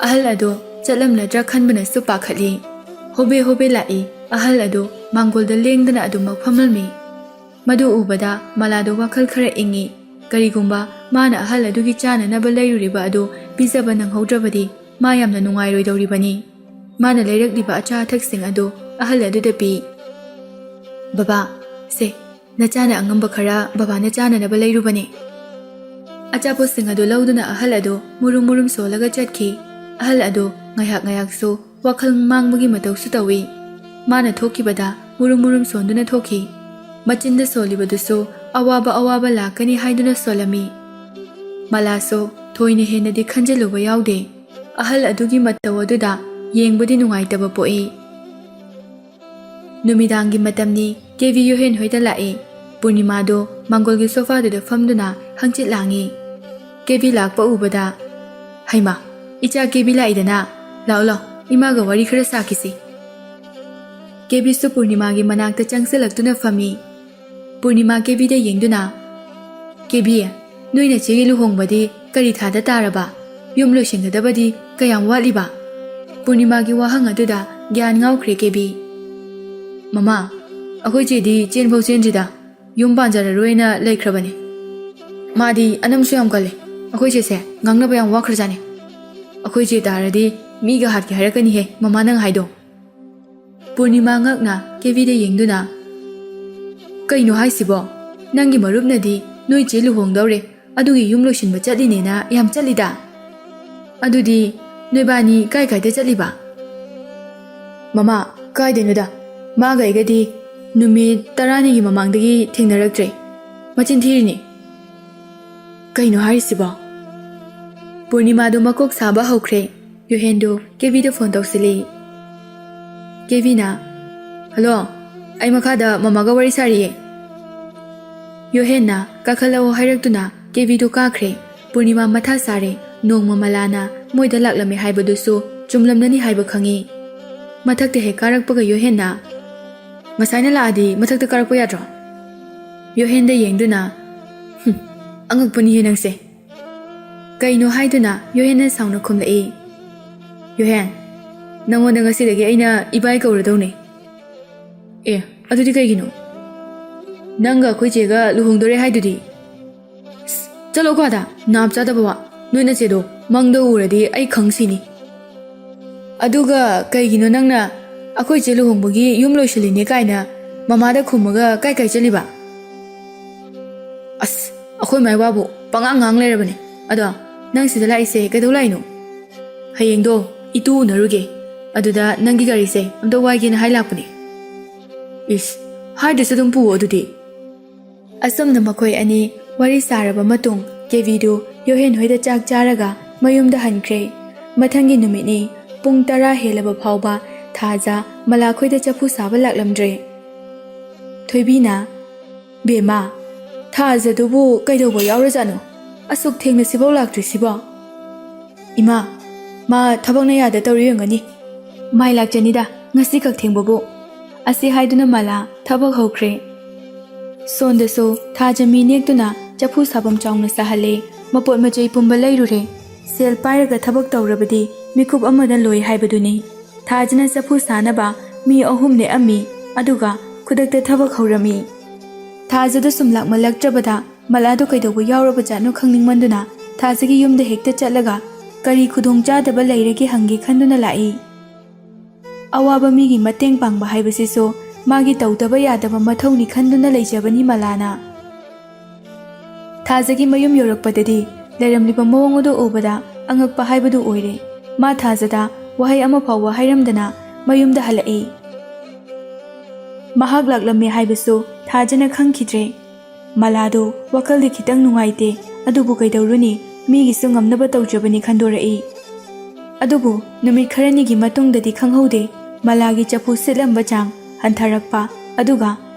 ꯑꯍꯜ ꯑꯗꯨ ꯆꯠꯂꯝꯂꯗ꯭ꯔꯥ ꯈꯟꯕꯅꯁꯨ ꯄꯥꯈꯠꯂꯤ꯫ ꯍꯣꯕꯦ ꯍꯣꯕꯦ ꯂꯥꯛꯏ꯫ ꯑꯍꯜ ꯑꯗꯨ ꯃꯥꯡꯒꯣꯜꯗ ꯂꯦꯡꯗꯅ ꯑꯗꯨꯃꯛ ꯐꯝꯂꯝꯃꯤ꯫ ꯃꯗꯨ ꯎꯕꯗ ꯃꯂꯥꯗꯣ ꯋꯥꯈꯜ ꯈꯔ ꯏꯪꯉꯤ꯫ ꯀꯔꯤꯒꯨꯝꯕ ꯃꯥꯅ ꯑꯍꯜ ꯑꯗꯨꯒꯤ ꯆꯥꯅꯅꯕ ꯂꯩꯔꯨꯔꯤꯕ ꯑꯗꯨ ꯄꯤꯖꯕ ꯅꯪꯍꯧꯗ꯭ꯔꯕꯗꯤ ꯃꯥ ꯌꯥꯝꯅ ꯅꯨꯡꯉꯥꯏꯔꯣꯏꯗꯧꯔꯤꯕꯅꯤ꯫ ꯃꯥꯅ ꯂꯩꯔꯛꯂꯤꯕ ꯑꯆꯥ ꯑꯊꯛꯁꯤꯡ ꯑꯗꯨ ꯑꯍꯜ ꯑꯗꯨꯗ ꯄꯤ꯫ ꯕꯕꯥ, ꯁꯦ, ꯅꯆꯥꯅ ꯑꯉꯝꯕ ꯈꯔ ꯕꯕꯥꯅ ꯆꯥꯅꯅꯕ ꯂꯩꯔꯨꯕꯅꯤ꯫ ꯑꯆꯥꯄꯣꯠꯁꯤꯡ ꯑꯗꯨ ꯂꯧꯗꯨꯅ ꯑꯍꯜ ꯑꯗꯨ ꯃꯨꯔꯨꯝ ꯃꯨꯔꯨꯝ ꯁꯣꯜꯂꯒ ꯆꯠꯈꯤ꯫ ꯑꯍꯜ ꯑꯗꯨ ꯉꯥꯏꯍꯥꯛ ꯉꯥꯏꯍꯥꯛꯁꯨ ꯋꯥꯈꯜ ꯃꯥꯡꯕꯒꯤ ꯃꯇꯧꯁꯨ ꯇꯧꯏ꯫ ꯃꯥꯅ ꯊꯣꯛꯈꯤꯕꯗ ꯃꯨꯔꯨꯝ ꯃꯨꯔꯨꯝ ꯁꯣꯟꯗꯨꯅ ꯊꯣꯛꯈꯤ꯫ ꯃꯆꯤꯟꯗ ꯁꯣꯜꯂꯤꯕꯗꯨꯁꯨ ꯑꯋꯥꯕ ꯂꯥꯛꯀꯅꯤ ꯍꯥꯏꯗꯨꯅ ꯁꯣꯜꯂꯝꯃꯤ꯫ ꯃꯂꯥꯁꯨ ꯊꯣꯏꯅ ꯍꯦꯟꯅꯗꯤ ꯈꯟꯖꯤꯜꯂꯨꯕ ꯌꯥꯎꯗꯦ꯫ ꯑꯍꯜ ꯑꯗꯨꯒꯤ ꯃꯇꯧ ꯑꯗꯨꯗ ꯌꯦꯡꯕꯗꯤ ꯅꯨꯡꯉꯥꯏꯇꯕ ꯄꯣꯛꯏ꯫ ꯅꯨꯃꯤꯗꯥꯡꯒꯤ ꯃꯇꯝꯅꯤ꯫ ꯀꯦꯕꯤ ꯌꯣꯍꯦꯟ ꯍꯣꯏꯗ ꯂꯥꯛꯏ꯫ ꯄꯨꯔꯅꯤꯃꯥꯗꯣ ꯃꯥꯡꯒꯣꯜꯒꯤ ꯁꯣꯐꯥꯗꯨꯗ ꯐꯝꯗꯨꯅ ꯍꯪꯆꯤꯠ ꯂꯥꯡꯏ꯫ ꯀꯦꯕꯤ ꯂꯥꯛꯄ ꯎꯕꯗ ꯍꯩꯃꯥ, ꯏꯆꯥ ꯀꯦꯕꯤ ꯂꯥꯛꯏꯗꯅ, ꯂꯥꯛꯑꯣ ꯂꯥꯛꯑꯣ, ꯏꯃꯥꯒ ꯋꯥꯔꯤ ꯈꯔ ꯁꯥꯈꯤꯁꯤ꯫ ꯀꯦꯕꯤꯁꯨ ꯄꯨꯔꯅꯤꯃꯥꯒꯤ ꯃꯅꯥꯛꯇ ꯆꯪꯁꯤꯜꯂꯛꯇꯨꯅ ꯐꯝꯃꯤ꯫ ꯄꯨꯔꯅꯤꯃꯥ ꯀꯦꯕꯤꯗ ꯌꯦꯡꯗꯨꯅ ꯀꯦꯕꯤ, ꯅꯣꯏ ꯅꯆꯦꯒꯤ ꯂꯨꯍꯣꯡꯕꯗꯤ ꯀꯔꯤ ꯊꯥꯗ ꯇꯥꯔꯕ? ꯌꯨꯝ ꯂꯣꯏꯁꯤꯟꯒꯗꯕꯗꯤ ꯀꯌꯥꯝ ꯋꯥꯠꯂꯤꯕ? ꯄꯨꯔꯅꯤꯃꯥꯒꯤ ꯋꯥꯍꯪ ꯑꯗꯨꯗ ꯒ꯭ꯌꯥꯟ ꯉꯥꯎꯈ꯭ꯔꯦ ꯀꯦꯕꯤ꯫ ꯃꯃꯥ, ꯑꯩꯈꯣꯏ ꯆꯦꯗꯤ ꯆꯦꯟꯐꯧ ꯆꯦꯟꯗ꯭ꯔꯤꯗ, ꯌꯨꯝ ꯄꯥꯟꯖꯔꯔꯣꯏꯅ ꯂꯩꯈ꯭ꯔꯕꯅꯤ꯫ ꯃꯥꯗꯤ ꯑꯅꯝꯁꯨ ꯌꯥꯝ ꯀꯜꯂꯤ꯫ ꯑꯩꯈꯣꯏ ꯆꯦꯁꯦ ꯉꯥꯡꯅꯕ ꯌꯥꯝ ꯋꯥꯈ꯭ꯔꯖꯥꯠꯅꯤ꯫ ꯑꯩꯈꯣꯏ ꯆꯦ ꯇꯥꯔꯗꯤ ꯃꯤꯒ ꯍꯥꯠꯀꯦ ꯍꯥꯏꯔꯛꯀꯅꯤꯍꯦ ꯃꯃꯥ ꯅꯪ ꯍꯥꯏꯗꯣ꯫ ꯄꯨꯔꯅꯤꯃꯥ ꯉꯛꯅ ꯀꯦꯕꯤꯗ ꯌꯦꯡꯗꯨꯅ ꯀꯩꯅꯣ ꯍꯥꯏꯁꯤꯕꯣ? ꯅꯪꯒꯤ ꯃꯔꯨꯞꯅꯗꯤ ꯅꯣꯏ ꯆꯦ ꯂꯨꯍꯣꯡꯗꯧꯔꯦ, ꯑꯗꯨꯒꯤ ꯌꯨꯝ ꯂꯣꯏꯁꯤꯟꯕ ꯆꯠꯂꯤꯅꯦꯅ ꯌꯥꯝ ꯆꯠꯂꯤꯗ꯫ ꯑꯗꯨꯗꯤ ꯅꯣꯏꯕꯥꯅꯤ ꯀꯥꯏ ꯀꯥꯏꯗ ꯆꯠꯂꯤꯕ? ꯃꯃꯥ, ꯀꯥꯏꯗꯩꯅꯣꯗ, ꯃꯥꯒ ꯑꯩꯒꯗꯤ ꯅꯨꯃꯤꯠ 10ꯅꯤꯒꯤ ꯃꯃꯥꯡꯗꯒꯤ ꯊꯦꯡꯅꯔꯛꯇ꯭ꯔꯦ꯫ ꯃꯆꯤꯟ ꯊꯤꯔꯤꯅꯤ꯫ ꯀꯩꯅꯣ ꯍꯥꯏꯔꯤꯁꯤꯕꯣ? ꯄꯨꯔꯅꯤꯃꯥꯗꯣ ꯃꯀꯣꯛ ꯁꯥꯕ ꯍꯧꯈ꯭ꯔꯦ꯫ ꯌꯣꯍꯦꯟꯗꯨ ꯀꯦꯕꯤꯗ ꯐꯣꯟ ꯇꯧꯁꯤꯜꯂꯤ꯫ ꯀꯦꯕꯤꯅ "ꯍꯜꯂꯣ, ꯑꯩ ꯃꯈꯥꯗ ꯃꯃꯥꯒ ꯋꯥꯔꯤ ꯁꯥꯔꯤꯌꯦ." ꯌꯣꯍꯦꯟꯅ ꯀꯥꯈꯠꯂꯛꯑꯣ ꯍꯥꯏꯔꯛꯇꯨꯅ ꯀꯦꯕꯤꯗꯨ ꯀꯥꯈ꯭ꯔꯦ꯫ ꯄꯨꯔꯅꯤꯃꯥ ꯃꯊꯥ ꯁꯥꯔꯦ꯫ ꯅꯣꯡꯃ ꯃꯂꯥꯅ ꯃꯣꯏꯗ ꯂꯥꯛꯂꯝꯃꯦ ꯍꯥꯏꯕꯗꯨꯁꯨ ꯆꯨꯝꯂꯝꯂꯅꯤ ꯍꯥꯏꯕ ꯈꯪꯉꯤ꯫ ꯃꯊꯛꯇ ꯍꯦꯛ ꯀꯥꯔꯛꯄꯒ ꯌꯣꯍꯦꯟꯅ "ꯉꯁꯥꯏꯅ ꯂꯥꯛꯑꯗꯤ ꯃꯊꯛꯇ ꯀꯥꯔꯛꯄ ꯌꯥꯗ꯭ꯔꯣ?" ꯌꯣꯍꯦꯟꯗ ꯌꯦꯡꯗꯨꯅ "ꯑꯉꯛꯄꯅꯤꯍꯦ ꯅꯪꯁꯦ." ꯀꯩꯅꯣ ꯍꯥꯏꯗꯨꯅ ꯌꯣꯍꯦꯟꯅ ꯁꯥꯎꯅ ꯈꯨꯝꯂꯛꯏ꯫ "ꯌꯣꯍꯦꯟ, ꯅꯪꯉꯣꯟꯗ ꯉꯁꯤꯗꯒꯤ ꯑꯩꯅ ꯏꯕꯥꯏ ꯀꯧꯔꯗꯧꯅꯦ." "ꯑꯦ, ꯑꯗꯨꯗꯤ ꯀꯩꯒꯤꯅꯣ? ꯅꯪꯒ ꯑꯩꯈꯣꯏ ꯆꯦꯒ ꯂꯨꯍꯣꯡꯗꯣꯔꯦ ꯍꯥꯏꯗꯨꯗꯤ." "ꯆꯠꯂꯣ ꯀ꯭ꯋꯥꯗ, ꯅꯥꯞ ꯆꯥꯗꯕ ꯋꯥ. ꯅꯣꯏ ꯅꯆꯦꯗꯣ ꯃꯪꯗ ꯎꯔꯗꯤ ꯑꯩ ꯈꯪꯁꯤꯅꯤ. ꯑꯗꯨꯒ ꯀꯩꯒꯤꯅꯣ ꯅꯪꯅ ꯑꯩꯈꯣꯏ ꯆꯦ ꯂꯨꯍꯣꯡꯕꯒꯤ ꯌꯨꯝ ꯂꯣꯏꯁꯤꯜꯂꯤꯅꯦ ꯀꯥꯏꯅ ꯃꯃꯥꯗ ꯈꯨꯝꯃꯒ ꯀꯥꯏ ꯆꯠꯂꯤꯕ?" "ꯑꯁ, ꯑꯩꯈꯣꯏ ꯃꯥꯏ ꯋꯥꯕꯨ ꯄꯉꯥꯡ ꯉꯥꯡ ꯂꯩꯔꯕꯅꯦ. ꯑꯗꯣ ꯅꯪ ꯁꯤꯗ ꯂꯥꯛꯏꯁꯦ ꯀꯩꯗꯧ ꯂꯥꯛꯏꯅꯣ?" "ꯍꯌꯦꯡꯗꯣ ꯏꯇꯨ ꯎꯅꯔꯨꯒꯦ. ꯑꯗꯨꯗ ꯅꯪꯒꯤ ꯒꯥꯔꯤꯁꯦ ꯑꯝꯇ ꯋꯥꯏꯒꯦꯅ ꯍꯥꯏ ꯂꯥꯛꯄꯅꯦ." "ꯏꯁ, ꯍꯥꯏꯗ꯭ꯔꯁꯨ ꯑꯗꯨꯝ ꯄꯨꯑꯣ ꯑꯗꯨꯗꯤ." ꯑꯁꯨꯝꯅ ꯃꯈꯣꯏ ꯑꯅꯤ ꯋꯥꯔꯤ ꯁꯥꯔꯕ ꯃꯇꯨꯡ ꯀꯦꯕꯤꯗꯨ ꯌꯣꯍꯦꯟ ꯍꯣꯏꯗ ꯆꯥꯛ ꯆꯥꯔꯒ ꯃꯌꯨꯝꯗ ꯍꯟꯈ꯭ꯔꯦ꯫ ꯃꯊꯪꯒꯤ ꯅꯨꯃꯤꯠꯅꯤ꯫ ꯄꯨꯡ 10 ꯍꯦꯜꯂꯕ ꯐꯥꯎꯕ ꯊꯥꯖ ꯃꯂꯥꯈꯣꯏꯗ ꯆꯐꯨ ꯁꯥꯕ ꯂꯥꯛꯂꯝꯗ꯭ꯔꯦ꯫ ꯊꯣꯏꯕꯤꯅ "ꯕꯦꯝꯃ, ꯊꯥꯖꯗꯨꯕꯨ ꯀꯩꯗꯧꯕ ꯌꯥꯎꯔꯖꯥꯠꯅꯣ? ꯑꯁꯨꯛ ꯊꯦꯡꯅ ꯁꯤꯐꯥꯎ ꯂꯥꯛꯇ꯭ꯔꯤꯁꯤꯕꯣ?" "ꯏꯃꯥ, ꯃꯥ ꯊꯕꯛꯅ ꯌꯥꯗ ꯇꯧꯔꯤ ꯑꯣꯏꯔꯝꯒꯅꯤ. ꯃꯥꯏ ꯂꯥꯛꯆꯅꯤꯗ ꯉꯁꯤ ꯈꯛ ꯊꯦꯡꯕꯕꯨ." ꯑꯁꯤ ꯍꯥꯏꯗꯨꯅ ꯃꯂꯥ ꯊꯕꯛ ꯍꯧꯈ꯭ꯔꯦ꯫ ꯁꯣꯟꯗꯁꯨ ꯊꯥꯖ ꯃꯤ ꯅꯦꯛꯇꯨꯅ ꯆꯐꯨ ꯁꯥꯐꯝ ꯆꯥꯎꯅ ꯁꯥꯍꯜꯂꯦ꯫ ꯃꯄꯣꯠ ꯃꯆꯩ ꯄꯨꯝꯕ ꯂꯩꯔꯨꯔꯦ꯫ ꯁꯦꯜ ꯄꯥꯏꯔꯒ ꯊꯕꯛ ꯇꯧꯔꯕꯗꯤ ꯃꯤꯀꯨꯞ ꯑꯃꯗ ꯂꯣꯏ ꯍꯥꯏꯕꯗꯨꯅꯤ꯫ ꯊꯥꯖꯅ ꯆꯐꯨ ꯁꯥꯅꯕ ꯃꯤ 3 ꯅꯦꯛꯑꯝꯃꯤ, ꯑꯗꯨꯒ ꯈꯨꯗꯛꯇ ꯊꯕꯛ ꯍꯧꯔꯝꯃꯤ꯫ ꯊꯥꯖꯗ ꯁꯨꯝ ꯂꯥꯛꯃꯜꯂꯛꯇ꯭ꯔꯕꯗ ꯃꯂꯥꯗꯣ ꯀꯩꯗꯧꯕ ꯌꯥꯎꯔꯕꯖꯥꯠꯅꯣ ꯈꯪꯅꯤꯡꯃꯟꯗꯨꯅ ꯊꯥꯖꯒꯤ ꯌꯨꯝꯗ ꯍꯦꯛꯇ ꯆꯠꯂꯒ ꯀꯔꯤ ꯈꯨꯗꯣꯡꯆꯥꯗꯕ ꯂꯩꯔꯒꯦ ꯍꯪꯒꯦ ꯈꯟꯗꯨꯅ ꯂꯥꯛꯏ꯫ ꯑꯋꯥꯕ ꯃꯤꯒꯤ ꯃꯇꯦꯡ ꯄꯥꯡꯕ ꯍꯥꯏꯕꯁꯤꯁꯨ ꯃꯥꯒꯤ ꯇꯧꯗꯕ ꯌꯥꯗꯕ ꯃꯊꯧꯅꯤ ꯈꯟꯗꯨꯅ ꯂꯩꯖꯕꯅꯤ ꯃꯂꯥꯅ꯫ ꯊꯥꯖꯒꯤ ꯃꯌꯨꯝ ꯌꯧꯔꯛꯄꯗꯗꯤ ꯂꯩꯔꯝꯂꯤꯕ ꯃꯑꯣꯡ ꯑꯗꯨ ꯎꯕꯗ ꯑꯉꯛꯄ ꯍꯥꯏꯕꯗꯨ ꯑꯣꯏꯔꯦ꯫ ꯃꯥ ꯊꯥꯖꯗ ꯋꯥꯍꯩ ꯑꯃ ꯐꯥꯎꯕ ꯍꯥꯏꯔꯝꯗꯅ ꯃꯌꯨꯝꯗ ꯍꯜꯂꯛꯏ꯫ ꯃꯍꯥꯛ ꯂꯥꯛꯂꯝꯃꯦ ꯍꯥꯏꯕꯁꯨ ꯊꯥꯖꯅ ꯈꯪꯈꯤꯗ꯭ꯔꯦ꯫ ꯃꯂꯥꯗꯣ ꯋꯥꯈꯜꯗꯤ ꯈꯤꯇꯪ ꯅꯨꯡꯉꯥꯏꯇꯦ, ꯑꯗꯨꯕꯨ ꯀꯩꯗꯧꯔꯨꯅꯤ, ꯃꯤꯒꯤꯁꯨ ꯉꯝꯅꯕ ꯇꯧꯖꯕꯅꯤ ꯈꯟꯗꯣꯔꯛꯏ꯫ ꯑꯗꯨꯕꯨ ꯅꯨꯃꯤꯠ ꯈꯔꯅꯤꯒꯤ ꯃꯇꯨꯡꯗꯗꯤ ꯈꯪꯍꯧꯗꯦ ꯃꯂꯥꯒꯤ ꯆꯐꯨ ꯁꯤꯠꯂꯝꯕ ꯆꯥꯡ ꯍꯟꯊꯔꯛꯄ, ꯑꯗꯨꯒ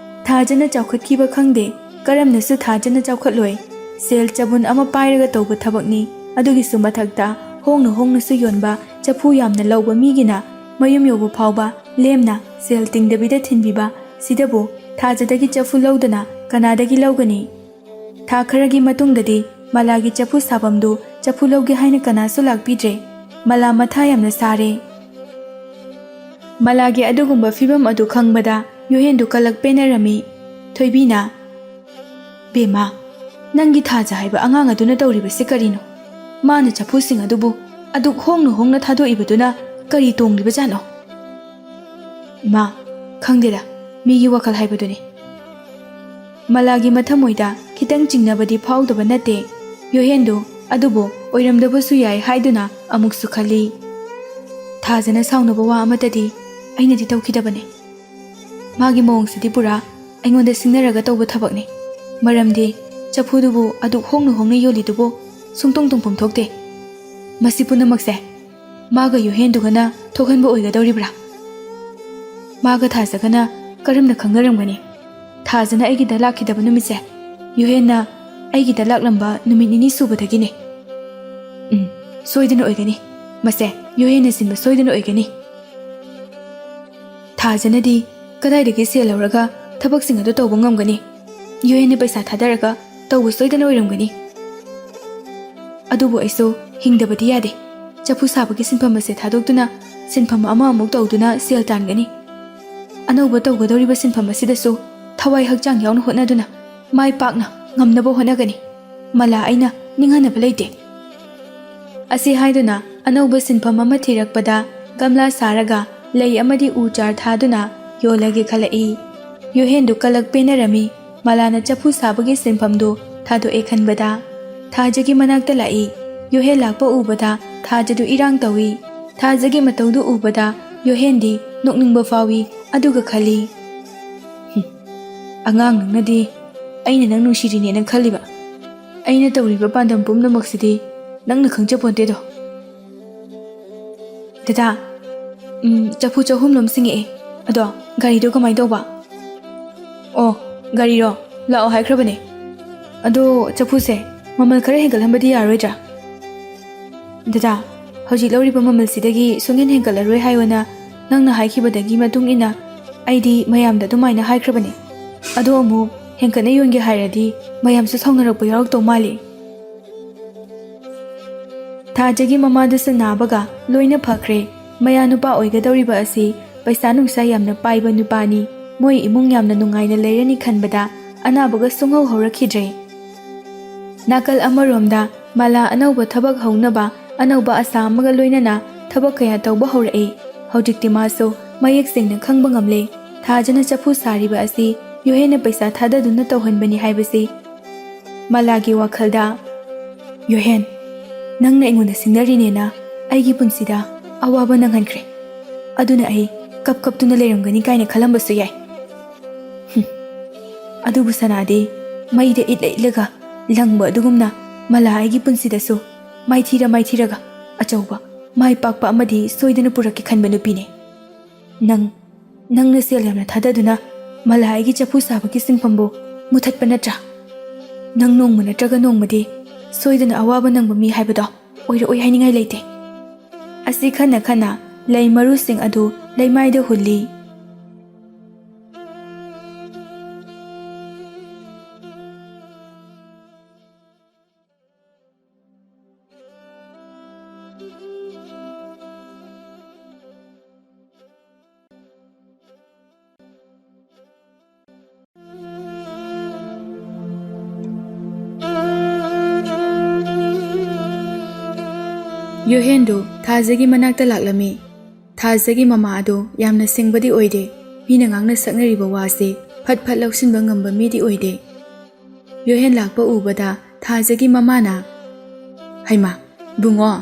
ꯊꯥꯖꯅ ꯆꯥꯎꯈꯠꯈꯤꯕ ꯈꯪꯗꯦ, ꯀꯔꯝꯅꯁꯨ ꯊꯥꯖꯅ ꯆꯥꯎꯈꯠꯂꯣꯏ꯫ ꯁꯦꯜ ꯆꯕꯨꯟ ꯑꯃ ꯄꯥꯏꯔꯒ ꯇꯧꯕ ꯊꯕꯛꯅꯤ, ꯑꯗꯨꯒꯤꯁꯨ ꯃꯊꯛꯇ ꯍꯣꯡꯅ ꯍꯣꯡꯅꯁꯨ ꯌꯣꯟꯕ, ꯆꯐꯨ ꯌꯥꯝꯅ ꯂꯧꯕ ꯃꯤꯒꯤꯅ ꯃꯌꯨꯝ ꯌꯧꯕ ꯐꯥꯎꯕ ꯂꯦꯝꯅ ꯁꯦꯜ ꯇꯤꯡꯗꯕꯤꯗ ꯊꯤꯟꯕꯤꯕ, ꯁꯤꯗꯕꯨ ꯊꯥꯖꯗꯒꯤ ꯆꯐꯨ ꯂꯧꯗꯅ ꯀꯅꯥꯗꯒꯤ ꯂꯧꯒꯅꯤ? ꯊꯥ ꯈꯔꯒꯤ ꯃꯇꯨꯡꯗꯗꯤ ꯃꯂꯥꯒꯤ ꯆꯐꯨ ꯁꯥꯐꯝꯗꯨ ꯆꯐꯨ ꯂꯧꯒꯦ ꯍꯥꯏꯅ ꯀꯅꯥꯁꯨ ꯂꯥꯛꯄꯤꯗ꯭ꯔꯦ꯫ ꯃꯂꯥ ꯃꯊꯥ ꯌꯥꯝꯅ ꯁꯥꯔꯦ꯫ ꯃꯂꯥꯒꯤ ꯑꯗꯨꯒꯨꯝꯕ ꯐꯤꯕꯝ ꯑꯗꯨ ꯈꯪꯕꯗ ꯌꯣꯍꯦꯟꯗꯨ ꯀꯂꯛ ꯄꯦꯟꯅꯔꯝꯃꯤ꯫ ꯊꯣꯏꯕꯤꯅ "ꯕꯦꯝꯃ, ꯅꯪꯒꯤ ꯊꯥꯖ ꯍꯥꯏꯕ ꯑꯉꯥꯡ ꯑꯗꯨꯅ ꯇꯧꯔꯤꯕꯁꯤ ꯀꯔꯤꯅꯣ? ꯃꯥꯅ ꯆꯐꯨꯁꯤꯡ ꯑꯗꯨꯕꯨ ꯑꯗꯨꯛ ꯍꯣꯡꯅ ꯍꯣꯡꯅ ꯊꯥꯗꯣꯛꯏꯕꯗꯨꯅ ꯀꯔꯤ ꯇꯣꯡꯂꯤꯕꯖꯥꯠꯅꯣ?" "ꯏꯃꯥ, ꯈꯪꯗꯦꯗ, ꯃꯤꯒꯤ ꯋꯥꯈꯜ ꯍꯥꯏꯕꯗꯨꯅꯤ." ꯃꯂꯥꯒꯤ ꯃꯊꯃꯣꯏꯗ ꯈꯤꯇꯪ ꯆꯤꯡꯅꯕꯗꯤ ꯐꯥꯎꯗꯕ ꯅꯠꯇꯦ꯫ ꯌꯣꯍꯦꯟꯗꯨ ꯑꯗꯨꯕꯨ ꯑꯣꯏꯔꯝꯗꯕꯁꯨ ꯌꯥꯏ ꯍꯥꯏꯗꯨꯅ ꯑꯃꯨꯛꯁꯨ ꯈꯜꯂꯤ꯫ ꯊꯥꯖꯅ ꯁꯥꯎꯅꯕ ꯋꯥ ꯑꯃꯠꯇꯗꯤ ꯑꯩꯅꯗꯤ ꯇꯧꯈꯤꯗꯕꯅꯤ꯫ ꯃꯥꯒꯤ ꯃꯑꯣꯡꯁꯤꯗꯤ ꯄꯨꯔꯥ ꯑꯩꯉꯣꯟꯗ ꯁꯤꯡꯅꯔꯒ ꯇꯧꯕ ꯊꯕꯛꯅꯤ꯫ ꯃꯔꯝꯗꯤ ꯆꯐꯨꯗꯨꯕꯨ ꯑꯗꯨꯛ ꯍꯣꯡꯅ ꯍꯣꯡꯅ ꯌꯣꯜꯂꯤꯗꯨꯕꯨ ꯁꯨꯡꯇꯣꯡ ꯇꯣꯡꯐꯝ ꯊꯣꯛꯇꯦ꯫ ꯃꯁꯤ ꯄꯨꯝꯅꯃꯛꯁꯦ ꯃꯥꯒ ꯌꯣꯍꯦꯟꯗꯨꯒꯅ ꯊꯣꯛꯍꯟꯕ ꯑꯣꯏꯒꯗꯧꯔꯤꯕ꯭ꯔꯥ? ꯃꯥꯒ ꯊꯥꯖꯒꯅ ꯀꯔꯝꯅ ꯈꯪꯅꯔꯝꯒꯅꯤ? ꯊꯥꯖꯅ ꯑꯩꯒꯤꯗ ꯂꯥꯛꯈꯤꯗꯕ ꯅꯨꯃꯤꯠꯁꯦ ꯌꯣꯍꯦꯟꯅ ꯑꯩꯒꯤꯗ ꯂꯥꯛꯂꯝꯕ ꯅꯨꯃꯤꯠ 2 ꯁꯨꯕꯗꯒꯤꯅꯤ꯫ ꯁꯣꯏꯗꯅ ꯑꯣꯏꯒꯅꯤ, ꯃꯁꯦ ꯌꯣꯍꯦꯟꯅ ꯁꯤꯟꯕ ꯁꯣꯏꯗꯅ ꯑꯣꯏꯒꯅꯤ꯫ ꯊꯥꯖꯅꯗꯤ ꯀꯗꯥꯏꯗꯒꯤ ꯁꯦꯜ ꯂꯧꯔꯒ ꯊꯕꯛꯁꯤꯡ ꯑꯗꯨ ꯇꯧꯕ ꯉꯝꯒꯅꯤ? ꯌꯣꯍꯦꯟꯅ ꯄꯩꯁꯥ ꯊꯥꯗꯔꯒ ꯇꯧꯕ ꯁꯣꯏꯗꯅ ꯑꯣꯏꯔꯝꯒꯅꯤ꯫ ꯑꯗꯨꯕꯨ ꯑꯩꯁꯨ ꯍꯤꯡꯗꯕꯗꯤ ꯌꯥꯗꯦ꯫ ꯆꯐꯨ ꯁꯥꯕꯒꯤ ꯁꯤꯟꯐꯝ ꯑꯁꯦ ꯊꯥꯗꯣꯛꯇꯨꯅ ꯁꯤꯟꯐꯝ ꯑꯃ ꯑꯃꯨꯛ ꯇꯧꯗꯨꯅ ꯁꯦꯜ ꯇꯥꯟꯒꯅꯤ꯫ ꯑꯅꯧꯕ ꯇꯧꯒꯗꯧꯔꯤꯕ ꯁꯤꯟꯐꯝ ꯑꯁꯤꯗꯁꯨ ꯊꯋꯥꯏ ꯍꯛꯆꯥꯡ ꯌꯥꯎꯅ ꯍꯣꯠꯅꯗꯨꯅ ꯃꯥꯏ ꯄꯥꯛꯅ ꯉꯝꯅꯕ ꯍꯣꯠꯅꯒꯅꯤ꯫ ꯃꯂꯥ ꯑꯩꯅ ꯅꯤꯡꯍꯟꯅꯕ ꯂꯩꯇꯦ꯫ ꯑꯁꯤ ꯍꯥꯏꯗꯨꯅ ꯑꯅꯧꯕ ꯁꯤꯟꯐꯝ ꯑꯃ ꯊꯤꯔꯛꯄꯗ ꯒꯝꯂꯥ ꯁꯥꯔꯒ ꯂꯩ ꯑꯃꯗꯤ ꯎ ꯆꯥꯔ ꯊꯥꯗꯨꯅ ꯌꯣꯜꯂꯒꯦ ꯈꯜꯂꯛꯏ꯫ ꯌꯣꯍꯦꯟꯗꯨ ꯀꯂꯛ ꯄꯦꯟꯅꯔꯝꯃꯤ꯫ ꯃꯂꯥꯅ ꯆꯐꯨ ꯁꯥꯕꯒꯤ ꯁꯤꯟꯐꯝꯗꯨ ꯊꯥꯗꯣꯛꯑꯦ ꯈꯟꯕꯗ꯫ ꯊꯥꯖꯒꯤ ꯃꯅꯥꯛꯇ ꯂꯥꯛꯏ꯫ ꯌꯣꯍꯦꯟ ꯂꯥꯛꯄ ꯎꯕꯗ ꯊꯥꯖꯗꯨ ꯏꯔꯥꯡ ꯇꯧꯏ꯫ ꯊꯥꯖꯒꯤ ꯃꯇꯧꯗꯨ ꯎꯕꯗ ꯌꯣꯍꯦꯟꯗꯤ ꯅꯣꯛꯅꯤꯡꯕ ꯐꯥꯎꯏ, ꯑꯗꯨꯒ ꯈꯜꯂꯤ, ꯑꯉꯥꯡ ꯅꯪꯅꯗꯤ ꯑꯩꯅ ꯅꯪ ꯅꯨꯡꯁꯤꯔꯤꯅꯦꯅ ꯈꯜꯂꯤꯕ? ꯑꯩꯅ ꯇꯧꯔꯤꯕ ꯄꯥꯟꯗꯝ ꯄꯨꯝꯅꯃꯛꯁꯤꯗꯤ ꯅꯪꯅ ꯈꯪꯖꯄꯣꯟꯇꯦꯗꯣ꯫ Dada, chapu chahum lom singe ado gari do kamai do ba. Oh, gari ro lao hai khrabane. Ado chapu se mamal khare hengal hambadi yaroidra. Dada, hauji lori ba mamal sidagi sungen hengal aroi haiwana nangna haikibadagi matung ina aidi mayamda dumaina haikrabane. Ado amu henkana yonge hairadi mayam su saungarakpa yarak to mali. Thajagi mamadu nabaga loina phakre maya nupa oigadoriba asi paisa nungsa yamna paiba nupani moi imung yamna nungaina leirani khanbada anabaga sunghau horakhidre. Nakal amaromda mala anauba thabak haunaba anauba asa amaga loinana thabak kaya tauba horae. Haujikti maso mayek singna khangba ngamle thajana chapu sariba asi yohena paisa thadaduna tawhanbani haibasi malagi wakhalda. Yohen nangna ingonda sinnarinena aigi punsida awaba nanghankre aduna ai kap tuna leramgani kaina khalambasu yai. Adubu sanade maida itlaga langba adugumna mala aigi punsidasu maithiraga achauba mai pakpa amadi soidana puraki khanba nupine. Nangna sel yamna thadaduna mala aigi chapu sabaki singpambo muthatpa natra. Nang nongma natraga nongmadi soidana awaba nangba mi haibado oira oi hainingai leite. Asi khana lei maru sing adu leimaida hulli. Yohendo thajagi manakta laklami. Thajagi mama ado yamna singbadi oide. Mina ngangna saknariba wase phat lausinba ngamba midi oide. Yohen lakpa ubada thajagi mama na haima bungo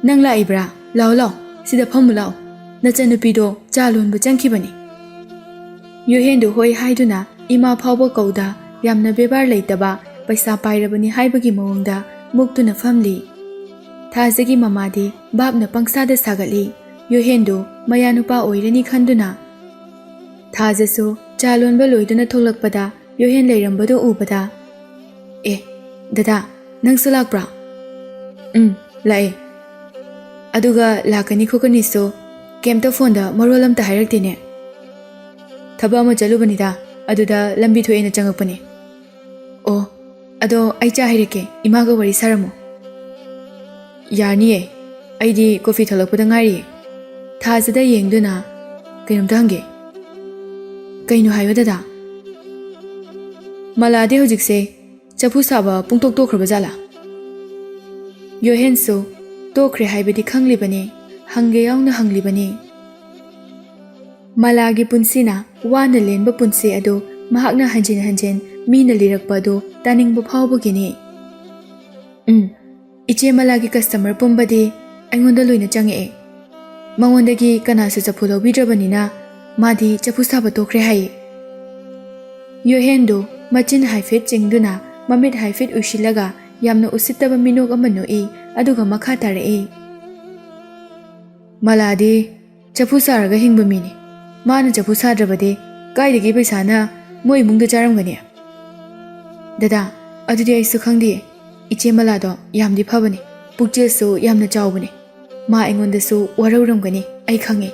nang laibra lao sida phamu lao nachanupido chalonba changkhibani. Yohendo hoi haiduna ima phawba kauda yamna bebar leitaba paisa pairabani haibagi mawangda muktuna famli. Thajagi mamadi babna pangsada sagali. Yohendo mayanupa oirani khanduna. Thajasu chalonba loiduna tholakpada Yohen leirambado ubada. Dada, nangsu lakbra? Lae. Aduga lakani khokani so kemta fonda marolam ta hairaktine. Thaba ama chalubanida aduda lambi thoena changakpane. Oh, ado ai cha hairake imaga wari saramu. Yarniye, aidi coffee thalakpada ngari. Thajada yengduna kainumta hange. Kainu hayo dada. Malade hojikse chapu saba pungtok tokhraba jala. Yohen so tokre haibadi khanglibane hange yauna hanglibane. Malagi punsina wana lenba punsi ado mahakna hanjen mina lirakpa ado taningba phawbagini. Iche malagi customer pumbadi aingonda loina change. Mangondagi kanasu chapu lawbidrabanina madi chapu saba tokre hai. Yohendo machin haifet chingduna mamit haifet ushilaga yamna usittaba minog amano aduga makha tare. Maladi chapu saraga hingba mini. Mana chapu sadrabade kaidagi paisana moi imungda charamgani. Dada, adudi aisu khangdi. Iche malado yamdi phabani pukje so yamna chawbani ma aingonda so warauramgani ai khange.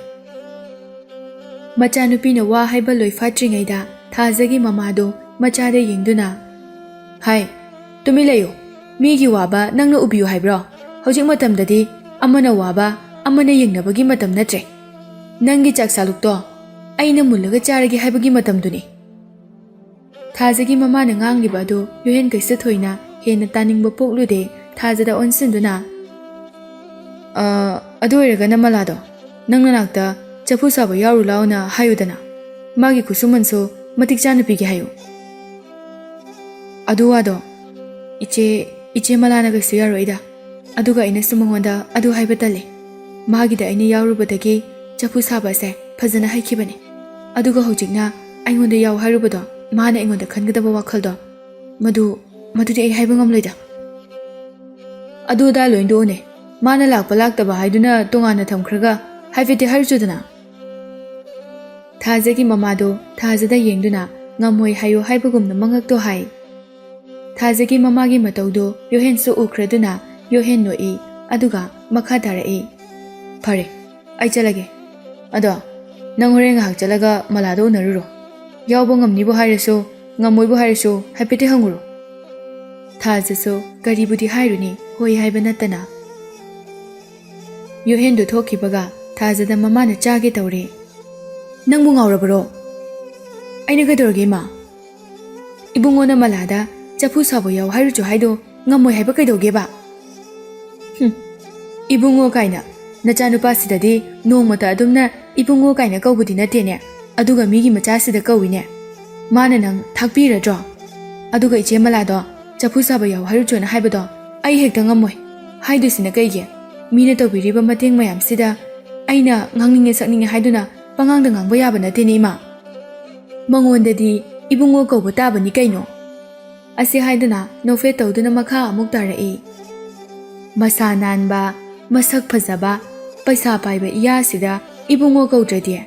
Macha nupina wa haiba loi fatringaida thajagi mamado machade yengduna hai tumi layo migi waba nangna ubiyo haibro hojik matamdadi amana waba amana yengnabagi matam natre nangi chak salukto aina mullaga charagi haibagi matamduni. Thajagi mamana ngangliba ado Yohen kaisa thoina hena taningba poklude thajada onsinduna adu oiragana malado nangna nakta chapu saba yaru launa hayudana magi kusumanso matik chana pige hayu. Adu wado iche malana gaisu yaroida aduga ina sumangonda adu haibatale magida ina yarubadagi chapu saba se phajana haikibane aduga hojikna aingonda yaw hairubado mana aingonda khangadaba wakhaldo madudi ai haiba ngamloida. Adu da loindone mana lakpa laktaba haiduna tongana thamkhraga ꯍꯥꯏꯐꯦꯠꯇꯤ ꯍꯥꯏꯔꯨꯆꯣꯗꯅ꯫ ꯊꯥꯖꯒꯤ ꯃꯃꯥꯗꯣ ꯊꯥꯖꯗ ꯌꯦꯡꯗꯨꯅ ꯉꯝꯃꯣꯏ ꯍꯥꯏꯌꯨ ꯍꯥꯏꯕꯒꯨꯝꯅ ꯃꯉꯛꯇꯣ ꯍꯥꯏ꯫ ꯊꯥꯖꯒꯤ ꯃꯃꯥꯒꯤ ꯃꯇꯧꯗꯣ ꯌꯣꯍꯦꯟꯁꯨ ꯎꯈ꯭ꯔꯗꯨꯅ ꯌꯣꯍꯦꯟ ꯅꯣꯛꯏ ꯑꯗꯨꯒ ꯃꯈꯥ ꯇꯥꯔꯛꯏ꯫ ꯐꯔꯦ, ꯑꯩ ꯆꯠꯂꯒꯦ꯫ ꯑꯗꯣ ꯅꯪ ꯍꯣꯔꯦꯟ ꯉꯥꯏꯍꯥꯛ ꯆꯠꯂꯒ ꯃꯂꯥꯗꯣ ꯎꯅꯔꯨꯔꯣ꯫ ꯌꯥꯎꯕ ꯉꯝꯅꯤꯕꯨ ꯍꯥꯏꯔꯁꯨ ꯉꯝꯃꯣꯏꯕꯨ ꯍꯥꯏꯔꯁꯨ ꯍꯥꯏꯐꯦꯠꯇꯤ ꯍꯪꯉꯨꯔꯣ꯫ ꯊꯥꯖꯁꯨ ꯀꯔꯤꯕꯨꯗꯤ ꯍꯥꯏꯔꯨꯅꯤ ꯍꯣꯏ ꯍꯥꯏꯕ ꯅꯠꯇꯅ꯫ ꯌꯣꯍꯦꯟꯗꯨ ꯊꯣꯛꯈꯤꯕꯒ ꯊꯥꯖꯗ ꯃꯃꯥꯅ ꯆꯥꯒꯦ ꯇꯧꯔꯦ꯫ ꯅꯪꯕꯨ ꯉꯥꯎꯔꯕꯔꯣ? ꯑꯩꯅ ꯀꯩꯗꯧꯔꯒꯦ ꯏꯃꯥ? ꯏꯕꯨꯡꯉꯣꯅ ꯃꯂꯥꯗ ꯆꯐꯨ ꯁꯥꯕ ꯌꯥꯎ ꯍꯥꯏꯔꯨꯆꯣ ꯍꯥꯏꯗꯣ ꯉꯝꯃꯣꯏ ꯍꯥꯏꯕ ꯀꯩꯗꯧꯒꯦꯕ? ꯏꯕꯨꯡꯉꯣ ꯀꯥꯏꯅ ꯅꯆꯥꯅꯨꯄꯥꯁꯤꯗꯗꯤ ꯅꯣꯡꯃꯇ ꯑꯗꯨꯝꯅ ꯏꯕꯨꯡꯉꯣ ꯀꯥꯏꯅ ꯀꯧꯕꯗꯤ ꯅꯠꯇꯦꯅꯦ, ꯑꯗꯨꯒ ꯃꯤꯒꯤ ꯃꯆꯥꯁꯤꯗ ꯀꯧꯏꯅꯦ꯫ ꯃꯥꯅ ꯅꯪ ꯊꯥꯛꯄꯤꯔꯗ꯭ꯔꯣ? ꯑꯗꯨꯒ ꯏꯆꯦ ꯃꯂꯥꯗꯣ ꯆꯐꯨ ꯁꯥꯕ ꯌꯥꯎ ꯍꯥꯏꯔꯨꯆꯣꯅ ꯍꯥꯏꯕꯗꯣ ꯑꯩ ꯍꯦꯛꯇ ꯉꯝꯃꯣꯏ ꯍꯥꯏꯗꯣꯏꯁꯤꯅ ꯀꯩꯒꯤ? ꯃꯤꯅ ꯇꯧꯕꯤꯔꯤꯕ ꯃꯇꯦꯡ ꯃꯌꯥꯝꯁꯤꯗ ꯑꯩꯅ ꯉꯥꯡꯅꯤꯡꯉꯦ ꯁꯛꯅꯤꯡꯉꯦ ꯍꯥꯏꯗꯨꯅ ꯄꯉꯥꯡꯗ ꯉꯥꯡꯕ ꯌꯥꯕ ꯅꯠꯇꯦꯅꯦ ꯏꯃꯥ꯫ ꯃꯉꯣꯟꯗꯗꯤ ꯏꯕꯨꯡꯉꯣ ꯀꯧꯕ ꯇꯥꯕꯅꯤ ꯀꯩꯅꯣ꯫ ꯑꯁꯤ ꯍꯥꯏꯗꯨꯅ ꯅꯣꯛꯐꯦꯠ ꯇꯧꯗꯨꯅ ꯃꯈꯥ ꯑꯃꯨꯛ ꯇꯥꯔꯛꯏ꯫ ꯃꯁꯥ ꯅꯥꯟꯕ, ꯃꯁꯛ ꯐꯖꯕ, ꯄꯩꯁꯥ ꯄꯥꯏꯕ ꯏꯌꯥꯁꯤꯗ ꯏꯕꯨꯡꯉꯣ ꯀꯧꯗ꯭ꯔꯗꯤ?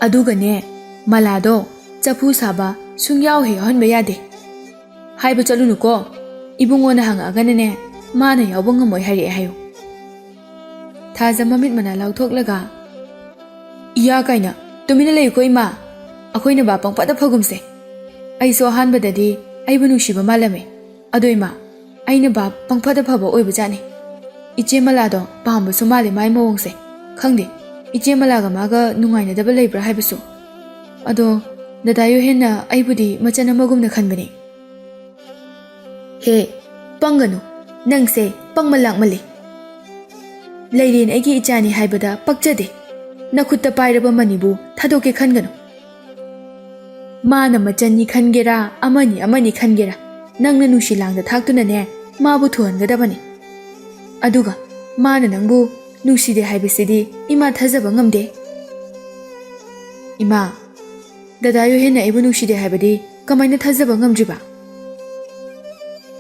ꯑꯗꯨꯒꯅꯦ ꯃꯂꯥꯗꯣ ꯆꯐꯨ ꯁꯥꯕ ꯁꯨꯡꯌꯥꯎ ꯍꯦꯛ ꯌꯥꯎꯍꯟꯕ ꯌꯥꯗꯦ꯫ ꯍꯥꯏꯕ ꯆꯠꯂꯨꯅꯨꯀꯣ, ꯏꯕꯨꯡꯉꯣꯅ ꯍꯪꯉꯛꯑꯒꯅꯅꯦ ꯃꯥꯅ ꯌꯥꯎꯕ ꯉꯝꯃꯣꯏ ꯍꯥꯏꯔꯛꯑꯦ ꯍꯥꯏꯌꯨ꯫ ꯊꯥꯖ ꯃꯃꯤꯠ ꯃꯅꯥ ꯂꯥꯎꯊꯣꯛꯂꯒ ꯏꯌꯥ ꯀꯥꯏꯅ ꯇꯨꯃꯤꯟꯅ ꯂꯩꯌꯨꯀꯣ ꯏꯃꯥ, ꯑꯩꯈꯣꯏꯅ ꯕꯥ ꯄꯪꯐꯗ ꯐꯒꯨꯝꯁꯦ꯫ ꯑꯩꯁꯨ ꯑꯍꯥꯟꯕꯗꯗꯤ ꯑꯩꯕꯨ ꯅꯨꯡꯁꯤꯕ ꯃꯥꯜꯂꯝꯃꯦ, ꯑꯗꯣ ꯏꯃꯥ ꯑꯩꯅ ꯕꯥ ꯄꯪꯐꯗ ꯐꯕ ꯑꯣꯏꯕꯖꯥꯠꯅꯤ꯫ ꯏꯆꯦ ꯃꯂꯥꯗꯣ ꯄꯥꯝꯕꯁꯨ ꯃꯥꯜꯂꯦ ꯃꯥꯏ ꯃꯑꯣꯡꯁꯦ, ꯈꯪꯗꯦ ꯏꯆꯦ ꯃꯂꯥꯒ ꯃꯥꯒ ꯅꯨꯡꯉꯥꯏꯅꯗꯕ ꯂꯩꯕ꯭ꯔꯥ ꯍꯥꯏꯕꯁꯨ꯫ ꯑꯗꯣ ꯗꯗꯥ ꯌꯣꯍꯦꯟꯅ ꯑꯩꯕꯨꯗꯤ ꯃꯆꯟ ꯑꯃꯒꯨꯝꯅ ꯈꯟꯕꯅꯤ꯫ ꯍꯦ ꯄꯪꯒꯅꯨ, ꯅꯪꯁꯦ ꯄꯪꯃꯜ ꯂꯥꯛꯃꯜꯂꯤ꯫ ꯂꯩꯔꯦꯟ ꯑꯩꯒꯤ ꯏꯆꯥꯅꯤ ꯍꯥꯏꯕꯗ ꯄꯛꯆꯗꯦ, ꯅꯈꯨꯠꯇ ꯄꯥꯏꯔꯕ ꯃꯅꯤꯕꯨ ꯊꯥꯗꯣꯛꯀꯦ ꯈꯟꯒꯅꯨ꯫ ꯃꯥꯅ ꯃꯆꯟꯅꯤ ꯈꯟꯒꯦꯔꯥ ꯑꯃꯅꯤ ꯈꯟꯒꯦꯔꯥ ꯅꯪꯅ ꯅꯨꯡꯁꯤ ꯂꯥꯡꯗ ꯊꯥꯛꯇꯨꯅꯅꯦ ꯃꯥꯕꯨ ꯊꯨꯍꯟꯒꯗꯕꯅꯤ꯫ ꯑꯗꯨꯒ ꯃꯥꯅ ꯅꯪꯕꯨ ꯅꯨꯡꯁꯤꯗꯦ ꯍꯥꯏꯕꯁꯤꯗꯤ ꯏꯃꯥ ꯊꯥꯖꯕ ꯉꯝꯗꯦ꯫ ꯏꯃꯥ, ꯗꯗꯥ ꯌꯣꯍꯦꯟꯅ ꯑꯩꯕꯨ ꯅꯨꯡꯁꯤꯗꯦ ꯍꯥꯏꯕꯗꯤ ꯀꯃꯥꯏꯅ ꯊꯥꯖꯕ ꯉꯝꯗ꯭ꯔꯤꯕ?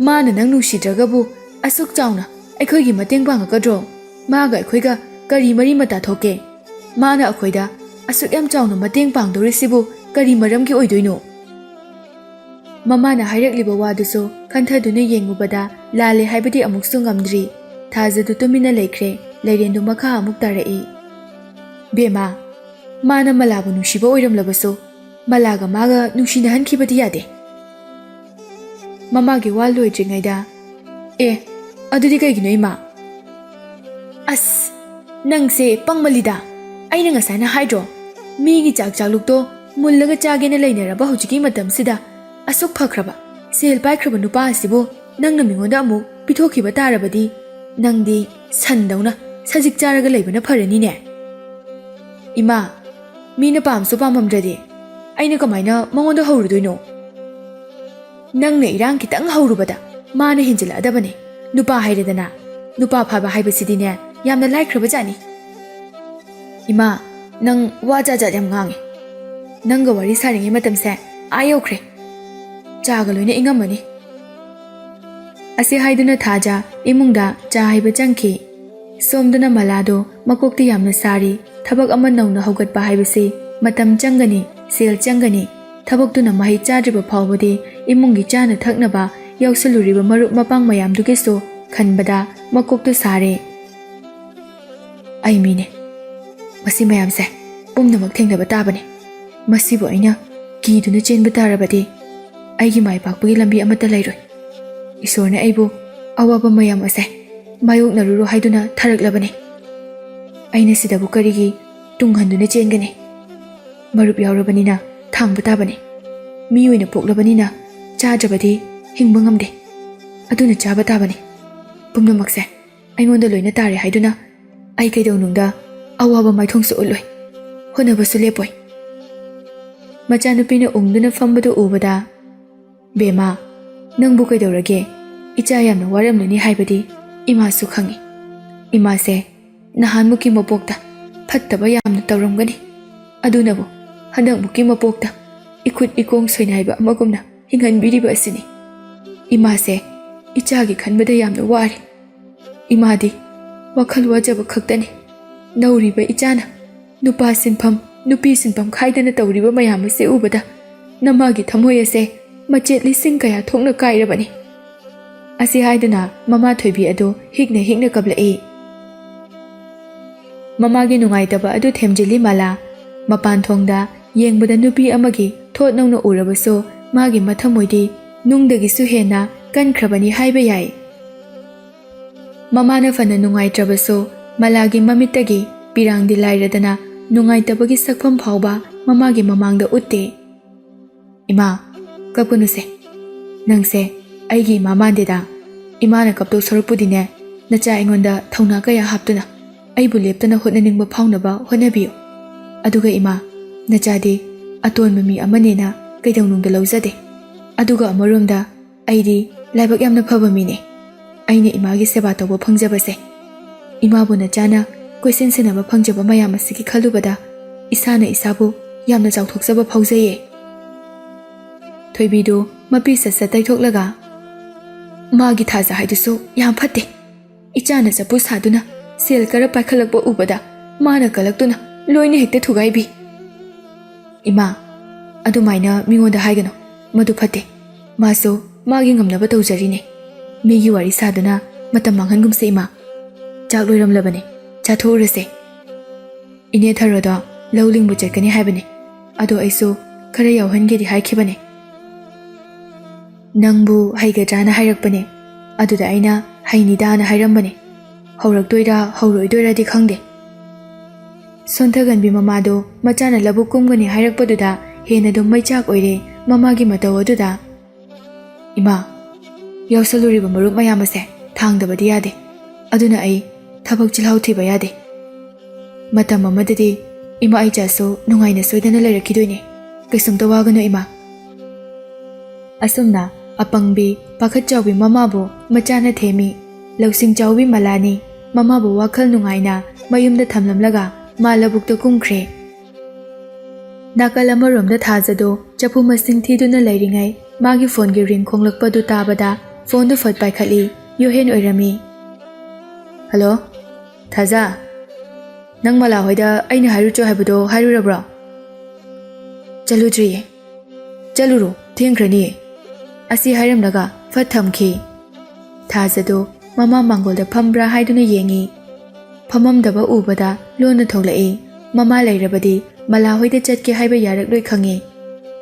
ꯃꯥꯅ ꯅꯪ ꯅꯨꯡꯁꯤꯗ꯭ꯔꯒꯕꯨ ꯑꯁꯨꯛ ꯆꯥꯎꯅ ꯑꯩꯈꯣꯏꯒꯤ ꯃꯇꯦꯡ ꯄꯥꯡꯉꯛꯀꯗ꯭ꯔꯣ? ꯃꯥꯒ ꯑꯩꯈꯣꯏꯒ ꯀꯔꯤ ꯃꯔꯤ ꯃꯇꯥ ꯊꯣꯛꯀꯦ? ꯃꯥꯅ ꯑꯩꯈꯣꯏꯗ ꯑꯁꯨꯛ ꯌꯥꯝ ꯆꯥꯎꯅ ꯃꯇꯦꯡ ꯄꯥꯡꯗꯧꯔꯤꯁꯤꯕꯨ ꯀꯔꯤ ꯃꯔꯝꯒꯤ ꯑꯣꯏꯗꯣꯏꯅꯣ? ꯃꯃꯥꯅ ꯍꯥꯏꯔꯛꯂꯤꯕ ꯋꯥꯗꯨꯁꯨ ꯈꯟꯊꯗꯨꯅ ꯌꯦꯡꯉꯨꯕꯗ ꯂꯥꯜꯂꯦ ꯍꯥꯏꯕꯗꯤ ꯑꯃꯨꯛꯁꯨ ꯉꯝꯗ꯭ꯔꯤ꯫ ꯊꯥꯖꯗꯨ ꯇꯨꯃꯤꯟꯅ ꯂꯩꯈ꯭ꯔꯦ꯫ ꯂꯩꯔꯦꯟꯗꯨ ꯃꯈꯥ ꯑꯃꯨꯛ ꯇꯥꯔꯛꯏ꯫ ꯕꯦꯃꯥ, ꯃꯥꯅ ꯃꯂꯥꯕꯨ ꯅꯨꯡꯁꯤꯕ ꯑꯣꯏꯔꯝꯂꯕꯁꯨ ꯃꯂꯥꯒ ꯃꯥꯒ ꯅꯨꯡꯁꯤꯅꯍꯟꯈꯤꯕꯗꯤ ꯌꯥꯗꯦ꯫ ꯃꯃꯥꯒꯤ ꯋꯥ ꯂꯣꯏꯗ꯭ꯔꯤꯉꯩꯗ ꯑꯗꯨꯗꯤ ꯀꯩꯒꯤꯅꯣ ꯏꯃꯥ? ꯑꯁ ꯅꯪꯁꯦ ꯄꯪꯃꯜꯂꯤꯗ, ꯑꯩꯅ ꯉꯁꯥꯏꯅ ꯍꯥꯏꯗ꯭ꯔꯣ ꯃꯤꯒꯤ ꯆꯥꯛꯂꯨꯛꯇꯣ ꯃꯨꯜꯂꯒ ꯆꯥꯒꯦꯅ ꯂꯩꯅꯔꯕ ꯍꯧꯖꯤꯛꯀꯤ ꯃꯇꯝꯁꯤꯗ ꯑꯁꯨꯛ ꯐꯈ꯭ꯔꯕ ꯁꯦꯜ ꯄꯥꯏꯈ꯭ꯔꯕ ꯅꯨꯄꯥ ꯑꯁꯤꯕꯨ ꯅꯪꯅ ꯃꯤꯉꯣꯟꯗ ꯑꯃꯨꯛ ꯄꯤꯊꯣꯛꯈꯤꯕ ꯇꯥꯔꯕꯗꯤ ꯅꯪꯗꯤ ꯁꯟꯗꯧꯅ ꯁꯖꯤꯛ ꯆꯥꯔꯒ ꯂꯩꯕꯅ ꯐꯔꯅꯤꯅꯦ꯫ ꯏꯃꯥ, ꯃꯤꯅ ꯄꯥꯝꯁꯨ ꯄꯥꯝꯃꯝꯗ꯭ꯔꯗꯤ ꯑꯩꯅ ꯀꯃꯥꯏꯅ ꯃꯉꯣꯟꯗ ꯍꯧꯔꯨꯗꯣꯏꯅꯣ? ꯅꯪꯅ ꯏꯔꯥꯡ ꯈꯤꯇꯪ ꯍꯧꯔꯨꯕꯗ ꯃꯥꯅ ꯍꯦꯟꯖꯤꯜꯂꯛꯑꯗꯕꯅꯤ꯫ ꯅꯨꯄꯥ ꯍꯥꯏꯔꯦꯗꯅ, ꯅꯨꯄꯥ ꯐꯕ ꯍꯥꯏꯕꯁꯤꯗꯤꯅꯦ ꯌꯥꯝꯅ ꯂꯥꯏꯈ꯭ꯔꯕꯖꯥꯠꯅꯤ꯫ ꯏꯃꯥ, ꯅꯪ ꯋꯥ ꯖꯥꯠ ꯌꯥꯝ ꯉꯥꯡꯉꯦ꯫ ꯅꯪꯒ ꯋꯥꯔꯤ ꯁꯥꯔꯤꯉꯩ ꯃꯇꯝꯁꯦ ꯌꯧꯈ꯭ꯔꯦ, ꯆꯥꯒ ꯂꯣꯏꯅ ꯏꯪꯉꯝꯃꯅꯤ꯫ ꯑꯁꯤ ꯍꯥꯏꯗꯨꯅ ꯊꯥꯖ ꯏꯃꯨꯡꯗ ꯆꯥ ꯍꯩꯕ ꯆꯪꯈꯤ꯫ ꯁꯣꯝꯗꯅ ꯃꯂꯥꯗꯣ ꯃꯀꯣꯛꯇꯤ ꯌꯥꯝꯅ ꯁꯥꯔꯤ꯫ ꯊꯕꯛ ꯑꯃ ꯅꯧꯅ ꯍꯧꯒꯠꯄ ꯍꯥꯏꯕꯁꯤ ꯃꯇꯝ ꯆꯪꯒꯅꯤ, ꯁꯦꯜ ꯆꯪꯒꯅꯤ꯫ ꯊꯕꯛꯇꯨꯅ ꯃꯍꯩ ꯆꯥꯗ꯭ꯔꯤꯕ ꯐꯥꯎꯕꯗꯤ ꯏꯃꯨꯡꯒꯤ ꯆꯥꯅ ꯊꯛꯅꯕ ꯌꯥꯎꯁꯜꯂꯨꯔꯤꯕ ꯃꯔꯨꯞ ꯃꯄꯥꯡ ꯃꯌꯥꯝꯗꯨꯒꯤꯁꯨ ꯈꯟꯕꯗ ꯃꯀꯣꯛꯇꯨ ꯁꯥꯔꯦ꯫ ꯑꯩ ꯃꯤꯅꯦ, ꯃꯁꯤ ꯃꯌꯥꯝꯁꯦ ꯄꯨꯝꯅꯃꯛ ꯊꯦꯡꯅꯕ ꯇꯥꯕꯅꯤ꯫ ꯃꯁꯤꯕꯨ ꯑꯩꯅ ꯀꯤꯗꯨꯅ ꯆꯦꯟꯕ ꯇꯥꯔꯕꯗꯤ ꯑꯩꯒꯤ ꯃꯥꯏ ꯄꯥꯛꯄꯒꯤ ꯂꯝꯕꯤ ꯑꯃꯠꯇ ꯂꯩꯔꯣꯏ꯫ ꯏꯁꯣꯔꯅ ꯑꯩꯕꯨ ꯑꯋꯥꯕ ꯃꯌꯥꯝ ꯑꯁꯦ ꯃꯥꯌꯣꯛꯅꯔꯨꯔꯣ ꯍꯥꯏꯗꯨꯅ ꯊꯥꯔꯛꯂꯕꯅꯤ꯫ ꯑꯩꯅ ꯁꯤꯗꯕꯨ ꯀꯔꯤꯒꯤ ꯇꯨꯡꯍꯟꯗꯨꯅ ꯆꯦꯟꯒꯅꯤ? ꯃꯔꯨꯞ ꯌꯥꯎꯔꯕꯅꯤꯅ ꯊꯥꯡꯕ ꯇꯥꯕꯅꯤ꯫ ꯃꯤ ꯑꯣꯏꯅ ꯄꯣꯛꯂꯕꯅꯤꯅ ꯆꯥꯗ꯭ꯔꯕꯗꯤ ꯍꯤꯡꯕ ꯉꯝꯗꯦ, ꯑꯗꯨꯅ ꯆꯥꯕ ꯇꯥꯕꯅꯤ꯫ ꯄꯨꯝꯅꯃꯛꯁꯦ ꯑꯩꯉꯣꯟꯗ ꯂꯣꯏꯅ ꯇꯥꯔꯦ ꯍꯥꯏꯗꯨꯅ ꯑꯩ ꯀꯩꯗꯧꯅꯨꯡꯗ ꯑꯋꯥꯕ ꯃꯥꯏꯊꯣꯡꯁꯨ ꯎꯠꯂꯣꯏ, ꯍꯣꯠꯅꯕꯁꯨ ꯂꯦꯞꯄꯣꯏ꯫ ꯃꯆꯥꯅꯨꯄꯤꯅ ꯎꯪꯗꯨꯅ ꯐꯝꯕꯗꯨ ꯎꯕꯗ, ꯕꯦꯃꯥ, ꯅꯪꯕꯨ ꯀꯩꯗꯧꯔꯒꯦ? ꯏꯆꯥ ꯌꯥꯝꯅ ꯋꯥꯔꯝꯂꯅꯤ ꯍꯥꯏꯕꯗꯤ ꯏꯃꯥꯁꯨ ꯈꯪꯏ꯫ ꯏꯃꯥꯁꯦ ꯅꯍꯥꯟꯃꯨꯛꯀꯤ ꯃꯄꯣꯛꯇ ꯐꯠꯇꯕ ꯌꯥꯝꯅ ꯇꯧꯔꯝꯒꯅꯤ, ꯑꯗꯨꯅꯕꯨ ꯍꯟꯗꯛꯃꯨꯛꯀꯤ ꯃꯄꯣꯛꯇ इखुद इकोंग सोइनाइबा अमगुमना हिंगनबिरिबा असिनी इमासे इचागी खनबदा यामना वारी इमादी वखल वाजबा खक्तनी ꯅꯧꯔꯤꯕ ꯏꯆꯥꯅ ꯅꯨꯄꯥ ꯁꯤꯟꯐꯝ ꯅꯨꯄꯤ ꯁꯤꯟꯐꯝ ꯈꯥꯏꯗꯅ ꯇꯧꯔꯤꯕ ꯃꯌꯥꯝ ꯑꯁꯤ ꯎꯕꯗ ꯅꯃꯥꯒꯤ ꯊꯃꯣꯏ ꯑꯁꯦ ꯃꯆꯦꯠ ꯂꯤꯁꯤꯡ ꯀꯌꯥ ꯊꯣꯛꯅ ꯀꯥꯏꯔꯕꯅꯤ꯫ ꯑꯁꯤ ꯍꯥꯏꯗꯨꯅ ꯃꯃꯥ ꯊꯣꯏꯕꯤ ꯑꯗꯨ ꯍꯤꯛꯅ ꯀꯞꯂꯛꯏ꯫ ꯃꯃꯥꯒꯤ ꯅꯨꯡꯉꯥꯏꯇꯕ ꯑꯗꯨ ꯊꯦꯝꯖꯤꯜꯂꯤ ꯃꯂꯥ꯫ ꯃꯄꯥꯟ ꯊꯣꯡꯗ ꯌꯦꯡꯕꯗ ꯅꯨꯄꯤ ꯑꯃꯒꯤ ꯊꯣꯠ ꯅꯧꯅ ꯎꯔꯕꯁꯨ ꯃꯥꯒꯤ ꯃꯊꯃꯣꯏꯗꯤ ꯅꯨꯡꯗꯒꯤꯁꯨ ꯍꯦꯟꯅ ꯀꯟꯈ꯭ꯔꯕꯅꯤ ꯍꯥꯏꯕ ꯌꯥꯏ꯫ ꯃꯃꯥꯅ ꯐꯅ ꯅꯨꯡꯉꯥꯏꯇ꯭ꯔꯕꯁꯨ ꯃꯂꯥꯒꯤ ꯃꯃꯤꯠꯇꯒꯤ ꯄꯤꯔꯥꯡꯗꯤ ꯂꯥꯏꯔꯗꯅ ꯅꯨꯡꯉꯥꯏꯇꯕꯒꯤ ꯁꯛꯐꯝ ꯐꯥꯎꯕ ꯃꯃꯥꯒꯤ ꯃꯃꯥꯡꯗ ꯎꯠꯇꯦ꯫ ꯏꯃꯥ, ꯀꯞꯀꯅꯨꯁꯦ꯫ ꯅꯪꯁꯦ ꯑꯩꯒꯤ ꯏꯃꯥ ꯃꯥꯟꯗꯦꯗ꯫ ꯏꯃꯥꯅ ꯀꯞꯇꯧ ꯁꯔꯨꯛꯄꯨꯗꯤꯅꯦ, ꯅꯆꯥ ꯑꯩꯉꯣꯟꯗ ꯊꯧꯅꯥ ꯀꯌꯥ ꯍꯥꯞꯇꯨꯅ ꯑꯩꯕꯨ ꯂꯦꯞꯇꯅ ꯍꯣꯠꯅꯅꯤꯡꯕ ꯐꯥꯎꯅꯕ ꯍꯣꯠꯅꯕꯤꯌꯨ꯫ ꯑꯗꯨꯒ ꯏꯃꯥ, ꯅꯆꯥꯗꯤ ꯑꯇꯣꯟꯕ ꯃꯤ ꯑꯃꯅꯦꯅ ꯀꯩꯗꯧꯅꯨꯡꯗ ꯂꯧꯖꯗꯦ꯫ ꯑꯗꯨꯒ ꯑꯃꯔꯣꯝꯗ ꯑꯩꯗꯤ ꯂꯥꯏꯕꯛ ꯌꯥꯝꯅ ꯐꯕ ꯃꯤꯅꯦ꯫ ꯑꯩꯅ ꯏꯃꯥꯒꯤ ꯁꯦꯕꯥ ꯇꯧꯕ ꯐꯪꯖꯕꯁꯦ, ꯏꯃꯥꯕꯨ ꯅꯆꯥꯅ ꯀꯣꯏꯁꯦꯟ ꯁꯦꯟꯅꯕ ꯐꯪꯖꯕ ꯃꯌꯥꯝ ꯑꯁꯤꯒꯤ ꯈꯜꯂꯨꯕꯗ ꯏꯁꯥꯅ ꯏꯁꯥꯕꯨ ꯌꯥꯝꯅ ꯆꯥꯎꯊꯣꯛꯆꯕ ꯐꯥꯎꯖꯩꯌꯦ꯫ ꯊꯣꯏꯕꯤꯗꯨ ꯃꯄꯤ ꯁꯠ ꯇꯩꯊꯣꯛꯂꯒ, ꯃꯥꯒꯤ ꯊꯥꯖ ꯍꯥꯏꯗꯨꯁꯨ ꯌꯥꯝ ꯐꯠꯇꯦ꯫ ꯏꯆꯥꯅ ꯆꯐꯨ ꯁꯥꯗꯨꯅ ꯁꯦꯜ ꯈꯔ ꯄꯥꯏꯈꯠꯂꯛꯄ ꯎꯕꯗ ꯃꯥꯅ ꯀꯂꯛꯇꯨꯅ ꯂꯣꯏꯅ ꯍꯦꯛꯇ ꯊꯨꯒꯥꯏꯕꯤ꯫ ꯏꯃꯥ, ꯑꯗꯨꯃꯥꯏꯅ ꯃꯤꯉꯣꯟꯗ ꯍꯥꯏꯒꯅꯨ, ꯃꯗꯨ ꯐꯠꯇꯦ꯫ ꯃꯥꯁꯨ ꯃꯥꯒꯤ ꯉꯝꯅꯕ ꯇꯧꯖꯔꯤꯅꯦ꯫ ꯃꯤꯒꯤ ꯋꯥꯔꯤ ꯁꯥꯗꯨꯅ ꯃꯇꯝ ꯃꯥꯡꯍꯟꯒꯨꯝꯁꯦ ꯏꯃꯥ꯫ ꯆꯥꯛ ꯂꯣꯏꯔꯝꯂꯕꯅꯦ, ꯆꯥꯊꯣꯛꯎꯔꯁꯦ꯫ ꯏꯅꯦ ꯊꯔꯣꯗꯣ ꯂꯧ ꯂꯤꯡꯕ ꯆꯠꯀꯅꯤ ꯍꯥꯏꯕꯅꯦ, ꯑꯗꯣ ꯑꯩꯁꯨ ꯈꯔ ꯌꯥꯎꯍꯟꯒꯦꯗꯤ ꯍꯥꯏꯈꯤꯕꯅꯦ꯫ ꯅꯪꯕꯨ ꯍꯩꯒꯗ꯭ꯔꯥꯅ ꯍꯥꯏꯔꯛꯄꯅꯦ, ꯑꯗꯨꯗ ꯑꯩꯅ ꯍꯩꯅꯤꯗꯥꯅ ꯍꯥꯏꯔꯝꯕꯅꯦ꯫ ꯍꯧꯔꯛꯇꯣꯏꯔꯥ ꯍꯧꯔꯣꯏꯗꯣꯏꯔꯥꯗꯤ ꯈꯪꯗꯦ꯫ ꯁꯣꯟꯊꯒꯟꯕꯤ ꯃꯃꯥꯗꯣ ꯃꯆꯥꯅ ꯂꯧꯕꯨꯛ ꯀꯨꯝꯒꯅꯤ ꯍꯥꯏꯔꯛꯄꯗꯨꯗ ꯍꯦꯟꯅꯗꯨꯝ ꯃꯩꯆꯥꯛ ꯑꯣꯏꯔꯦ ꯃꯃꯥꯒꯤ ꯃꯇꯧ ꯑꯗꯨꯗ꯫ ꯏꯃꯥ, ꯌꯥꯎꯁꯜꯂꯨꯔꯤꯕ ꯃꯔꯨꯞ ꯃꯌꯥꯝ ꯑꯁꯦ ꯊꯥꯡꯗꯕꯗꯤ ꯌꯥꯗꯦ, ꯑꯗꯨꯅ ꯑꯩ ꯊꯕꯛ ꯆꯤꯜꯍꯥꯎ ꯊꯤꯕ ꯌꯥꯗꯦ꯫ ꯃꯇꯝ ꯑꯃꯗꯗꯤ ꯏꯃꯥ ꯏꯆꯥꯁꯨ ꯅꯨꯡꯉꯥꯏꯅ ꯁꯣꯏꯗꯅ ꯂꯩꯔꯛꯈꯤꯗꯣꯏꯅꯦ, ꯀꯩꯁꯨꯝꯇ ꯋꯥꯒꯅꯨ ꯏꯃꯥ꯫ ꯑꯁꯨꯝꯅ ꯑꯄꯪꯕꯤ ꯄꯥꯈꯠ ꯆꯥꯎꯕꯤ ꯃꯃꯥꯕꯨ ꯃꯆꯥꯅ ꯊꯦꯝꯃꯤ꯫ ꯂꯧꯁꯤꯡ ꯆꯥꯎꯕꯤ ꯃꯂꯥꯅꯤ ꯃꯃꯥꯕꯨ ꯋꯥꯈꯜ ꯅꯨꯡꯉꯥꯏꯅ ꯃꯌꯨꯝꯗ ꯊꯝꯂꯝꯂꯒ ꯃꯥ ꯂꯧꯕꯨꯛꯇ ꯀꯨꯝꯈ꯭ꯔꯦ꯫ ꯅꯥꯀꯜ ꯑꯃꯔꯣꯝꯗ ꯊꯥꯖꯗꯣ ꯆꯐꯨ ꯃꯁꯤꯡ ꯊꯤꯗꯨꯅ ꯂꯩꯔꯤꯉꯩ ꯃꯥꯒꯤ ꯐꯣꯟꯒꯤ ꯔꯤꯡ ꯈꯣꯡꯂꯛꯄꯗꯨ ꯇꯥꯕꯗ ꯐꯣꯟꯗꯨ ꯐꯠ ꯄꯥꯏꯈꯠꯂꯤ꯫ ꯌꯣꯍꯦꯟ ꯑꯣꯏꯔꯝꯃꯤ꯫ ꯍꯜꯂꯣ, ꯊꯥꯖ, ꯅꯪ ꯃꯂꯥ ꯍꯣꯏꯗ ꯑꯩꯅ ꯍꯥꯏꯔꯨꯆꯣ ꯍꯥꯏꯕꯗꯣ ꯍꯥꯏꯔꯨꯔꯕ꯭ꯔꯣ? ꯆꯠꯂꯨꯗ꯭ꯔꯤꯌꯦ꯫ ꯆꯠꯂꯨꯔꯣ, ꯊꯦꯡꯈ꯭ꯔꯅꯤꯌꯦ꯫ ꯑꯁꯤ ꯍꯥꯏꯔꯝꯂꯒ ꯐꯠ ꯊꯝꯈꯤ꯫ ꯊꯥꯖꯗꯣ ꯃꯃꯥ ꯃꯥꯡꯒꯣꯜꯗ ꯐꯝꯕ꯭ꯔꯥ ꯍꯥꯏꯗꯨꯅ ꯌꯦꯡꯉꯤ꯫ ꯐꯝꯃꯝꯗꯕ ꯎꯕꯗ ꯂꯣꯟꯅ ꯊꯣꯛꯂꯛꯏ꯫ ꯃꯃꯥ ꯂꯩꯔꯕꯗꯤ ꯃꯂꯥ ꯍꯣꯏꯗ ꯆꯠꯀꯦ ꯍꯥꯏꯕ ꯌꯥꯔꯛꯂꯣꯏ ꯈꯪꯉꯤ꯫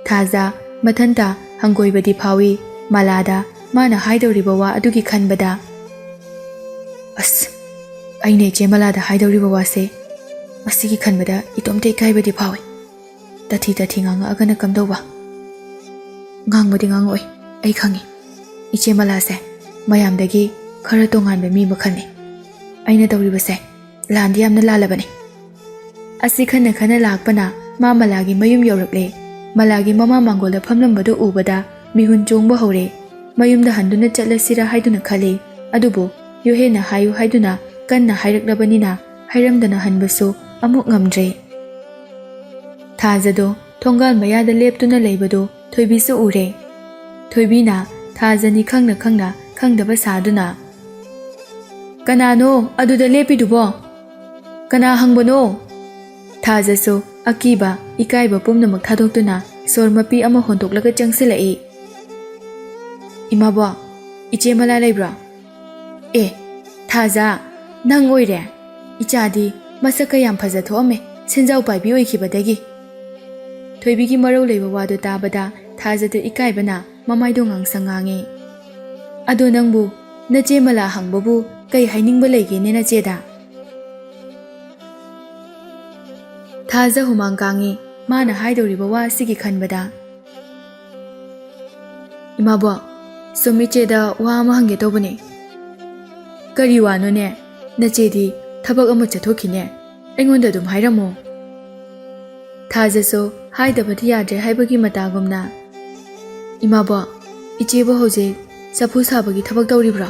ꯊꯥꯖ ꯃꯊꯟꯇ ꯍꯪꯒꯣꯏꯕꯗꯤ ꯐꯥꯎꯏ ꯃꯂꯥꯗ ꯃꯥꯅ ꯍꯥꯏꯗꯧꯔꯤꯕ ꯋꯥ ꯑꯗꯨꯒꯤ ꯈꯟꯕꯗ꯫ ꯑꯁ, ꯑꯩꯅ ꯏꯆꯦ ꯃꯂꯥꯗ ꯍꯥꯏꯗꯧꯔꯤꯕ ꯋꯥꯁꯦ, ꯃꯁꯤꯒꯤ ꯈꯟꯕꯗ ꯏꯇꯣꯝꯇ ꯏꯀꯥꯏꯕꯗꯤ ꯐꯥꯎꯏ꯫ ꯇꯊꯤ ꯉꯥꯡꯉꯛꯑꯒꯅ ꯀꯝꯗꯧꯕ? ꯉꯥꯡꯕꯗꯤ ꯉꯥꯡꯉꯛꯑꯣꯏ, ꯑꯩ ꯈꯪꯉꯤ꯫ ꯏꯆꯦ ꯃꯂꯥꯁꯦ ꯃꯌꯥꯝꯗꯒꯤ ꯈꯔ ꯇꯣꯉꯥꯟꯕ ꯃꯤ ꯃꯈꯜꯅꯤ꯫ ꯑꯩꯅ ꯇꯧꯔꯤꯕꯁꯦ ꯂꯥꯟꯗꯤ ꯌꯥꯝꯅ ꯂꯥꯜꯂꯕꯅꯤ꯫ ꯑꯁꯤ ꯈꯟꯅ ꯂꯥꯛꯄꯅ ꯃꯥ ꯃꯂꯥꯒꯤ ꯃꯌꯨꯝ ꯌꯧꯔꯛꯂꯦ꯫ ꯃꯂꯥꯒꯤ ꯃꯃꯥ ꯃꯥꯡꯒꯣꯜꯗ ꯐꯝꯂꯝꯕꯗꯨ ꯎꯕꯗ ꯃꯤꯍꯨꯟ ꯆꯣꯡꯕ ꯍꯧꯔꯦ꯫ ꯃꯌꯨꯝꯗ ꯍꯟꯗꯨꯅ ꯆꯠꯂꯁꯤꯔꯥ ꯍꯥꯏꯗꯨꯅ ꯈꯜꯂꯤ, ꯑꯗꯨꯕꯨ ꯌꯣꯍꯦꯟꯅ ꯍꯥꯏꯌꯨ ꯍꯥꯏꯗꯨꯅ ꯀꯟꯅ ꯍꯥꯏꯔꯛꯂꯕꯅꯤꯅ ꯍꯥꯏꯔꯝꯗꯅ ꯍꯟꯕꯁꯨ ꯑꯃꯨꯛ ꯉꯝꯗ꯭ꯔꯦ꯫ ꯊꯥꯖꯗꯣ ꯊꯣꯡꯒꯥꯜ ꯃꯌꯥꯗ ꯂꯦꯞꯇꯨꯅ ꯂꯩꯕꯗꯨ ꯊꯣꯏꯕꯤꯁꯨ ꯎꯔꯦ꯫ ꯊꯣꯏꯕꯤꯅ ꯊꯥꯖꯅꯤ ꯈꯪꯅ ꯈꯪꯗꯕ ꯁꯥꯗꯨꯅ, ꯀꯅꯥꯅꯣ ꯑꯗꯨꯗ ꯂꯦꯞꯄꯤꯗꯨꯕꯣ? ꯀꯅꯥ ꯍꯪꯕꯅꯣ? ꯊꯥꯖꯁꯨ ꯑꯀꯤꯕ ꯏꯀꯥꯏꯕ ꯄꯨꯝꯅꯃꯛ ꯊꯥꯗꯣꯛꯇꯨꯅ ꯁꯣꯔ ꯃꯄꯤ ꯑꯃ ꯍꯣꯟꯗꯣꯛꯂꯒ ꯆꯪꯁꯤꯜꯂꯛꯏ꯫ ꯏꯃꯥꯕꯣ, ꯏꯆꯦ ꯃꯂꯥ ꯂꯩꯕ꯭ꯔꯣ? ꯑꯦ, ꯊꯥꯖ, ꯅꯪ ꯑꯣꯏꯔꯦ? ꯏꯆꯥꯗꯤ ꯃꯁꯛꯀ ꯌꯥꯝ ꯐꯖ ꯊꯣꯛꯑꯝꯃꯦ ꯁꯦꯟꯖꯥꯎ ꯄꯥꯏꯕꯤ ꯑꯣꯏꯈꯤꯕꯗꯒꯤ꯫ ꯊꯣꯏꯕꯤꯒꯤ ꯃꯔꯧ ꯂꯩꯕ ꯋꯥꯗꯨ ꯇꯥꯕꯗ ꯊꯥꯖꯗ ꯏꯀꯥꯏꯕꯅ ꯃꯃꯥꯏꯗꯣ ꯉꯥꯡꯁꯪ ꯉꯥꯡꯉꯤ꯫ ꯑꯗꯣ ꯅꯪꯕꯨ ꯅꯆꯦ ꯃꯂꯥ ꯍꯪꯕꯕꯨ ꯀꯩ ꯍꯥꯏꯅꯤꯡꯕ ꯂꯩꯒꯦꯅꯦ ꯅꯆꯦꯗ? ꯊꯥꯖ ꯍꯨꯃꯥꯡ ꯀꯥꯡꯉꯤ ꯃꯥꯅ ꯍꯥꯏꯗꯧꯔꯤꯕ ꯋꯥ ꯑꯁꯤꯒꯤ ꯈꯟꯕꯗ꯫ ꯏꯃꯥꯕꯣ, ꯁꯨꯝ ꯏꯆꯦꯗ ꯋꯥ ꯑꯃ ꯍꯪꯒꯦ ꯇꯧꯕꯅꯦ꯫ ꯀꯔꯤ ꯋꯥꯅꯣꯅꯦ? ꯅꯆꯦꯗꯤ ꯊꯕꯛ ꯑꯃ ꯆꯠꯊꯣꯛꯈꯤꯅꯦ, ꯑꯩꯉꯣꯟꯗ ꯑꯗꯨꯝ ꯍꯥꯏꯔꯝꯃꯣ꯫ ꯊꯥꯖꯁꯨ ꯍꯥꯏꯗꯕꯗꯤ ꯌꯥꯗ꯭ꯔꯦ ꯍꯥꯏꯕꯒꯤ ꯃꯇꯥꯒꯨꯝꯅ, ꯏꯃꯥꯕꯣ, ꯏꯆꯦꯕꯨ ꯍꯧꯖꯤꯛ ꯆꯐꯨ ꯁꯥꯕꯒꯤ ꯊꯕꯛ ꯇꯧꯔꯤꯕ꯭ꯔꯣ?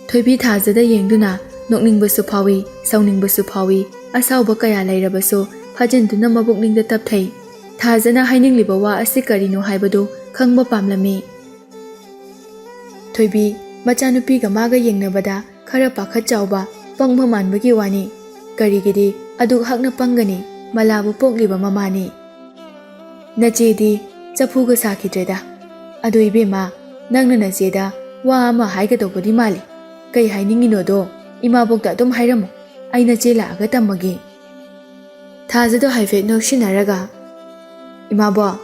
ꯊꯣꯏꯕꯤ ꯊꯥꯖꯗ ꯌꯦꯡꯗꯨꯅ ꯅꯣꯛꯅꯤꯡꯕꯁꯨ ꯐꯥꯎꯏ, ꯁꯥꯎꯅꯤꯡꯕꯁꯨ ꯐꯥꯎꯏ, ꯑꯁꯥꯎꯕ ꯀꯌꯥ ꯂꯩꯔꯕꯁꯨ ꯐꯥꯖꯤꯟꯗꯨꯅ ꯃꯕꯨꯛꯅꯤꯡꯗ ꯇꯞꯊꯩ꯫ ꯊꯥꯖꯅ ꯍꯥꯏꯅꯤꯡꯂꯤꯕ ꯋꯥ ꯑꯁꯤ ꯀꯔꯤꯅꯣ ꯍꯥꯏꯕꯗꯨ ꯈꯪꯕ ꯄꯥꯝꯂꯝꯃꯤ꯫ ꯊꯣꯏꯕꯤ ꯃꯆꯥꯅꯨꯄꯤꯒ ꯃꯥꯒ ꯌꯦꯡꯅꯕꯗ ꯈꯔ ꯄꯥꯈꯠ ꯆꯥꯎꯕ ꯄꯪꯕ ꯃꯥꯟꯕꯒꯤ ꯋꯥꯅꯤ꯫ ꯀꯔꯤꯒꯤꯗꯤ ꯑꯗꯨꯛ ꯍꯛꯅ ꯄꯪꯒꯅꯤ ꯃꯂꯥꯕꯨ ꯄꯣꯛꯂꯤꯕ ꯃꯃꯥꯅꯤ ꯅꯆꯦꯗꯤ ꯆꯐꯨꯒ ꯁꯥꯈꯤꯗ꯭ꯔꯦꯗ ꯑꯗꯨ ꯏꯕꯦꯝꯃ ꯅꯪꯅ ꯅꯆꯦꯗ ꯋꯥ ꯑꯃ ꯍꯥꯏꯒꯗꯧꯕꯗꯤ ꯃꯥꯜꯂꯤ ꯀꯩ ꯍꯥꯏꯅꯤꯡꯉꯤꯅꯣꯗꯣ ꯏꯃꯥꯕꯣꯛꯇ ꯑꯗꯨꯝ ꯍꯥꯏꯔꯝꯃꯨ ꯑꯩ ꯅꯆꯦ ꯂꯥꯛꯑꯒ ꯇꯝꯃꯒꯦ ꯊꯥꯖꯗꯣ ꯍꯥꯏꯐꯦꯠ ꯅꯣꯛꯁꯤꯟꯅꯔꯒ ꯏꯃꯥꯕꯣꯛ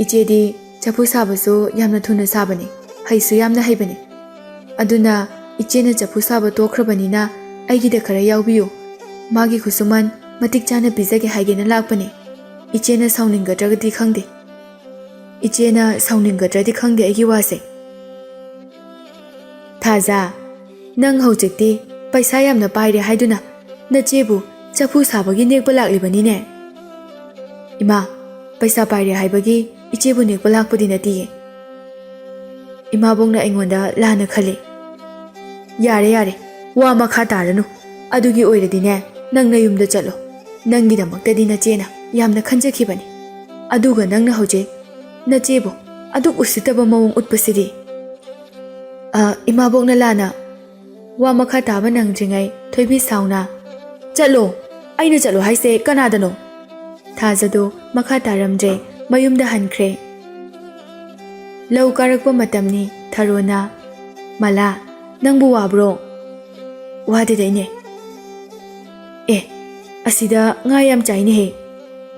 ꯏꯆꯦꯗꯤ ꯆꯐꯨ ꯁꯥꯕꯁꯨ ꯌꯥꯝꯅ ꯊꯨꯅ ꯁꯥꯕꯅꯤ ꯍꯩꯁꯨ ꯌꯥꯝꯅ ꯍꯩꯕꯅꯤ ꯑꯗꯨꯅ ꯏꯆꯦꯅ ꯆꯐꯨ ꯁꯥꯕ ꯇꯣꯛꯈ꯭ꯔꯕꯅꯤꯅ ꯑꯩꯒꯤꯗ ꯈꯔ ꯌꯥꯎꯕꯤꯌꯨ ꯃꯥꯒꯤ ꯈꯨꯠꯁꯨꯃꯟ ꯃꯇꯤꯛ ꯆꯥꯅ ꯄꯤꯖꯒꯦ ꯍꯥꯏꯒꯦꯅ ꯂꯥꯛꯄꯅꯦ ꯏꯆꯦꯅ ꯁꯥꯎꯅꯤꯡꯒꯗ꯭ꯔꯒꯗꯤ ꯈꯪꯗꯦ ꯏꯆꯦꯅ ꯁꯥꯎꯅꯤꯡꯒꯗ꯭ꯔꯗꯤ ꯈꯪꯗꯦ ꯑꯩꯒꯤ ꯋꯥꯁꯦ ꯊꯥꯖ ꯅꯪ ꯍꯧꯖꯤꯛꯇꯤ ꯄꯩꯁꯥ ꯌꯥꯝꯅ ꯄꯥꯏꯔꯦ ꯍꯥꯏꯗꯨꯅ ꯅꯆꯦꯕꯨ ꯆꯐꯨ ꯁꯥꯕꯒꯤ ꯅꯦꯛꯄ ꯂꯥꯛꯂꯤꯕꯅꯤꯅꯦ ꯏꯃꯥ ꯄꯩꯁా ꯄꯥꯏꯔꯦ ꯍꯥꯏꯕꯒꯤ ꯏꯆꯦꯕꯨ ꯅꯦꯛꯄ ꯂꯥꯛꯄꯗꯤ ꯅꯠꯇꯤꯌꯦ ꯏꯃꯥꯕꯣꯛꯅ ꯑꯩꯉꯣꯟꯗ ꯂꯥꯟꯅ ꯈꯜꯂꯤ ꯌꯥꯔꯦ ꯌꯥꯔꯦ ꯋꯥ ꯃꯈꯥ ꯇꯥꯔꯅꯨ ꯑꯗꯨꯒꯤ ꯑꯣꯏꯔꯗꯤꯅꯦ ꯅꯪ ꯅꯌꯨꯝꯗ ꯆꯠꯂꯣ ꯅꯪꯒꯤꯗꯃꯛꯇꯗꯤ ꯅꯆꯦꯅ ꯌꯥꯝꯅ ꯈꯟꯖꯈꯤꯕꯅꯤ ꯑꯗꯨꯒ ꯅꯪꯅ ꯍꯧꯖꯤꯛ ꯅꯆꯦꯕꯨ ꯑꯗꯨꯛ ꯎꯁꯤꯠꯇꯕ ꯃꯑꯣꯡ ꯎꯠꯄꯁꯤꯗꯤ ꯏꯃꯥꯕꯣꯛꯅ ꯂꯥꯟꯅ ꯋꯥ ꯃꯈꯥ ꯇꯥꯕ ꯅꯪꯗ꯭ꯔꯤꯉꯩ ꯊꯣꯏꯕꯤ ꯁꯥꯎꯅ ꯆꯠꯂꯣ ꯑꯩꯅ ꯆꯠꯂꯣ ꯍꯥꯏꯁꯦ ꯀꯅꯥꯗꯅꯣ ꯊꯥꯖꯗꯣ ꯃꯈꯥ ꯇꯥꯔꯝꯗ꯭ꯔꯦ ꯃꯌꯨꯝꯗ ꯍꯟꯈ꯭ꯔꯦ ꯂꯧ ꯀꯥꯔꯛꯄ ꯃꯇꯝꯅꯤ ꯊꯔꯣꯅ ꯃꯂꯥ ꯅꯪꯕꯨ ꯋꯥꯕ꯭ꯔꯣ ꯋꯥꯗꯦꯗ ꯏꯅꯦ ꯑꯦ ꯑꯁꯤꯗ ꯉꯥ ꯌꯥꯝ ꯆꯥꯏꯅꯦꯍꯦ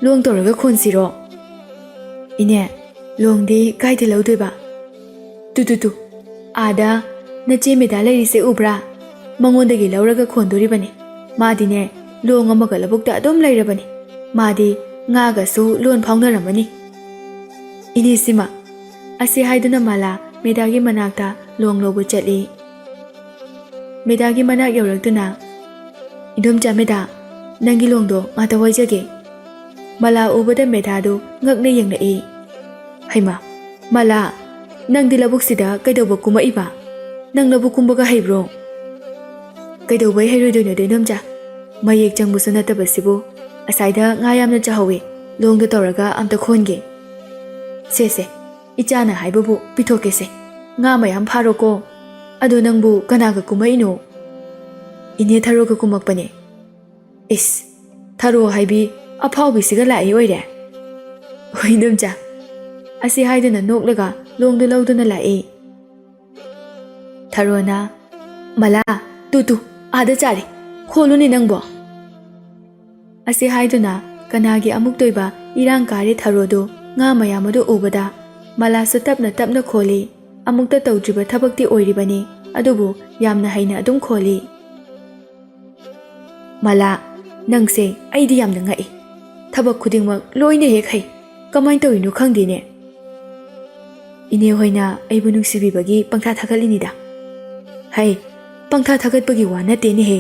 ꯂꯣꯡ ꯇꯧꯔꯒ ꯈꯣꯟꯁꯤꯔꯣ ꯏꯅꯦ ꯂꯣꯡꯗꯤ ꯀꯥꯏꯗ ꯂꯧꯗꯣꯏꯕ ꯇꯨ ꯑꯥꯗ ꯅꯆꯦ ꯃꯦꯗꯥ ꯂꯩꯔꯤꯁꯦ ꯎꯕ꯭ꯔꯥ ꯃꯉꯣꯟꯗꯒꯤ ꯂꯧꯔꯒ ꯈꯣꯟꯗꯣꯔꯤꯕꯅꯤ ꯃꯥꯗꯤꯅꯦ ꯂꯣꯡ ꯑꯃꯒ ꯂꯧꯕꯨꯛꯇ ꯑꯗꯨꯝ ꯂꯩꯔꯕꯅꯤ ꯃꯥꯗꯤ ꯉꯥꯒꯁꯨ ꯂꯣꯟ ꯐꯥꯎꯅꯔꯝꯃꯅꯤ ꯏꯅꯦ ꯁꯤꯃ ꯑꯁꯤ ꯍꯥꯏꯗꯨꯅ ꯃꯂꯥ ꯃꯦꯗꯥꯒꯤ ꯃꯅꯥꯛꯇ ꯂꯣꯡ ꯂꯧꯕ ꯆꯠꯂꯤ ꯃꯦꯗꯥꯒꯤ ꯃꯅꯥꯛ ꯌꯧꯔꯛꯇꯨꯅ ꯏꯗꯣꯝꯆꯥ ꯃꯦꯗꯥ ꯅꯪꯒꯤ ꯂꯣꯡꯗꯣ ꯉꯥꯛꯇ ꯋꯥꯏꯖꯒꯦ ꯃꯂꯥ ꯎꯕꯗ ꯃꯦꯗꯥꯗꯨ ꯉꯛꯅ ꯌꯦꯡꯂꯛꯏ ꯍꯩꯃꯥ ꯃꯂꯥ ꯅꯪꯗꯤ ꯂꯧꯕꯨꯛꯁꯤꯗ ꯀꯩꯗꯧꯕ ꯀꯨꯝꯃꯛꯏꯕ ꯅꯪ ꯂꯧꯕꯨꯛ ꯀꯨꯝꯕꯒ ꯍꯩꯕ꯭ꯔꯣ ꯀꯩꯗꯧꯕꯩ ꯍꯩꯔꯣꯏꯗꯣꯏꯅꯣ ꯏꯗꯣꯝꯆꯥ ꯃꯌꯦꯛ ꯆꯪꯕꯁꯨ ꯅꯠꯇꯕꯁꯤꯕꯨ ꯑꯁꯥꯏꯗ ꯉꯥ ꯌꯥꯝꯅ ꯆꯥꯍꯧꯋꯤ ꯂꯣꯡꯗ ꯇꯧꯔꯒ ꯑꯝꯇ ꯈꯣꯟꯒꯦ ꯁꯦ ꯏꯆꯥꯅ ꯍꯥꯏꯕꯕꯨ ꯄꯤꯊꯣꯛꯀꯦꯁꯦ ꯉꯥ ꯃꯌꯥꯝ ꯐꯥꯔꯣꯀꯣ ꯑꯗꯣ ꯅꯪꯕꯨ ꯀꯅꯥꯒ ꯀꯨꯝꯃꯛꯏꯅꯣ ꯏꯅꯦ ꯊꯔꯣꯒ ꯀꯨꯝꯃꯛꯄꯅꯦ ꯏꯁ ꯊꯔꯣ ꯍꯥꯏꯕꯤ ꯑꯐꯥꯎꯕꯤꯁꯤꯒ ꯂꯥꯛꯏ ꯑꯣꯏꯔꯦ ꯍꯣꯏ ꯏꯗꯣꯝꯆꯥ ꯑꯁꯤ ꯍꯥꯏꯗꯨꯅ ꯅꯣꯛꯂꯒ ꯂꯣꯡꯗꯨ ꯂꯧꯗꯨꯅ ꯂꯥꯛꯏ ꯊꯔꯣꯅ ꯃꯂꯥ ꯇꯨ ꯑꯥꯗ ꯆꯥꯔꯤ ꯈꯣꯜꯂꯨꯅꯤ ꯅꯪꯕꯣ ꯑꯁꯤ ꯍꯥꯏꯗꯨꯅ ꯀꯅꯥꯒꯤ ꯑꯃꯨꯛ ꯇꯣꯏꯕ ꯏꯔꯥꯡ ꯀꯥꯔꯦ ꯊꯔꯣꯗꯨ ꯉꯥ ꯃꯌꯥꯝ ꯑꯗꯨ ꯎꯕꯗ ꯃꯂꯥꯁꯨ ꯇꯞꯅ ꯈꯣꯜꯂꯤ ꯑꯃꯨꯛꯇ ꯇꯧꯗ꯭ꯔꯤꯕ ꯊꯕꯛꯇꯤ ꯑꯣꯏꯔꯤꯕꯅꯤ ꯑꯗꯨꯕꯨ ꯌꯥꯝꯅ ꯍꯩꯅ ꯑꯗꯨꯝ ꯈꯣꯜꯂꯤ ꯃꯂꯥ ꯅꯪꯁꯦ ꯑꯩꯗꯤ ꯌꯥꯝꯅ ꯉꯛꯏ ꯊꯕꯛ ꯈꯨꯗꯤꯡꯃꯛ ꯂꯣꯏꯅ ꯍꯦꯛ ꯍꯩ ꯀꯃꯥꯏꯅ ꯇꯧꯔꯤꯅꯣ ꯈꯪꯗꯦꯅꯦ ꯏꯅꯦ ꯍꯣꯏꯅ ꯑꯩꯕꯨ ꯅꯨꯡꯁꯤꯕꯤꯕꯒꯤ ꯄꯪꯊꯥ ꯊꯥꯒꯠꯂꯤꯅꯤꯗ ꯍꯩ ꯄꯪꯊꯥ ꯊꯥꯒꯠꯄꯒꯤ ꯋꯥ ꯅꯠꯇꯦꯅꯦꯍꯦ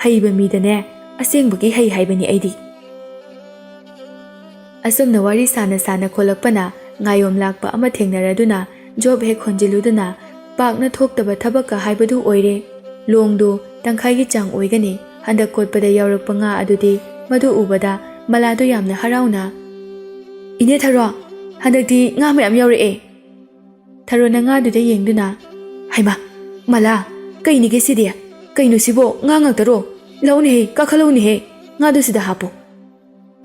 ꯍꯩꯕ ꯃꯤꯗꯅꯦ ꯑꯁꯦꯡꯕꯒꯤ ꯍꯩ ꯍꯥꯏꯕꯅꯤ ꯑꯩꯗꯤ ꯑꯁꯨꯝꯅ ꯋꯥꯔꯤ ꯁꯥꯅ ꯈꯣꯜꯂꯛꯄꯅ ꯉꯥꯌꯣꯝ ꯂꯥꯛꯄ ꯑꯃ ꯊꯦꯡꯅꯔꯗꯨꯅ ꯖꯣꯕ ꯍꯦꯛ ꯈꯣꯟꯖꯤꯜꯂꯨꯗꯨꯅ ꯄꯥꯛꯅ ꯊꯣꯛꯇꯕ ꯊꯕꯛꯀ ꯍꯥꯏꯕꯗꯨ ꯑꯣꯏꯔꯦ ꯂꯣꯡꯗꯨ ꯇꯪꯈꯥꯏꯒꯤ ꯆꯥꯡ ꯑꯣꯏꯒꯅꯤ ꯍꯟꯗꯛ ꯀꯣꯠꯄꯗ ꯌꯥꯎꯔꯛꯄ ꯉꯥ ꯑꯗꯨꯗꯤ ꯃꯗꯨ ꯎꯕꯗ ꯃꯂꯥꯗꯨ ꯌꯥꯝꯅ ꯍꯔꯥꯎꯅ ꯏꯅꯦ ꯊꯔꯣ ꯍꯟꯗꯛꯇꯤ ꯉꯥ ꯃꯌꯥꯝ ꯌꯥꯎꯔꯛꯑꯦ ꯊꯔꯣꯅ ꯉꯥꯗꯨꯗ ꯌꯦꯡꯗꯨꯅ ꯍꯩꯃꯥ ꯃꯂꯥ ꯀꯩꯅꯤꯒꯦ ꯁꯤꯗꯤ ꯀꯩꯅꯣ ꯁꯤꯕꯣ ꯉꯥ ꯉꯥꯛꯇꯔꯣ ꯂꯧꯅꯦꯍꯦ ꯀꯥꯈꯠꯂꯧꯅꯦꯍꯦ ꯉꯥꯗꯨ ꯁꯤꯗ ꯍꯥꯞꯄꯨ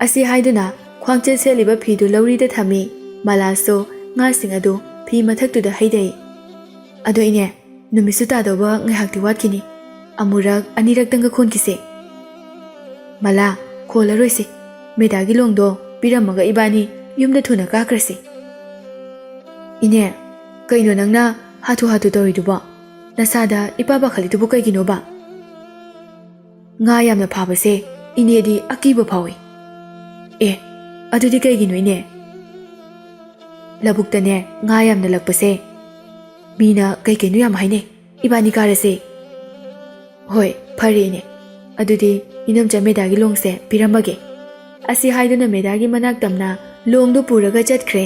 ꯑꯁꯤ ꯍꯥꯏꯗꯨꯅ ꯈ꯭ꯋꯥꯡꯆꯦꯠ ꯁꯦꯠꯂꯤꯕ ꯐꯤꯗꯨ ꯂꯧꯔꯤꯗ ꯊꯝꯃꯤ ꯃꯂꯥꯁꯨ ꯉꯥꯁꯤꯡ ꯑꯗꯨ ꯐꯤ ꯃꯊꯛꯇꯨꯗ ꯍꯩꯗꯩ ꯑꯗꯣ ꯏꯅꯦ ꯅꯨꯃꯤꯠꯁꯨ ꯇꯥꯗꯧꯕ ꯉꯥꯏꯍꯥꯛꯇꯤ ꯋꯥꯠꯈꯤꯅꯤ ꯑꯃꯨꯔꯛ ꯑꯅꯤꯔꯛꯇꯪꯒ ꯈꯣꯟꯈꯤꯁꯦ ꯃꯂꯥ ꯈꯣꯜꯂꯔꯣꯏꯁꯤ ꯃꯦꯗꯥꯒꯤ ꯂꯣꯡꯗꯣ ꯄꯤꯔꯝꯃꯒ ꯏꯕꯥꯅꯤ ꯌꯨꯝꯗ ꯊꯨꯅ ꯀꯥꯈ꯭ꯔꯁꯤ ꯏꯅꯦ ꯀꯩꯅꯣ ꯅꯪꯅ ꯍꯥꯊꯨ ꯇꯧꯔꯤꯗꯨꯕꯣ ꯅꯁꯥꯗ ꯏꯄꯥ ꯄꯥꯈꯠꯂꯤꯗꯨꯕꯨ ꯀꯩꯒꯤꯅꯣꯕ ꯉꯥ ꯌꯥꯝꯅ ꯐꯥꯕꯁꯦ ꯏꯅꯦꯗꯤ ꯑꯀꯤꯕ ꯐꯥꯎꯏ ꯑꯦ ꯑꯗꯨꯗꯤ ꯀꯩꯒꯤꯅꯣ ꯏꯅꯦ ꯂꯧꯕꯨꯛꯇꯅꯦ ꯉꯥ ꯌꯥꯝꯅ ꯂꯛꯄꯁꯦ ꯃꯤꯅ ꯀꯩꯅꯣ ꯌꯥꯝ ꯍꯥꯏꯅꯩ ꯏꯕꯥꯅꯤ ꯀꯥꯔꯁꯦ ꯍꯣꯏ ꯐꯔꯦ ꯏꯅꯦ ꯑꯗꯨꯗꯤ ꯏꯅꯝꯆꯥ ꯃꯦꯗꯥꯒꯤ ꯂꯣꯡꯁꯦ ꯄꯤꯔꯝꯃꯒꯦ ꯑꯁꯤ ꯍꯥꯏꯗꯨꯅ ꯃꯦꯗꯥꯒꯤ ꯃꯅꯥꯛ ꯇꯝꯅ ꯂꯣꯡꯗꯨ ꯄꯨꯔꯒ ꯆꯠꯈ꯭ꯔꯦ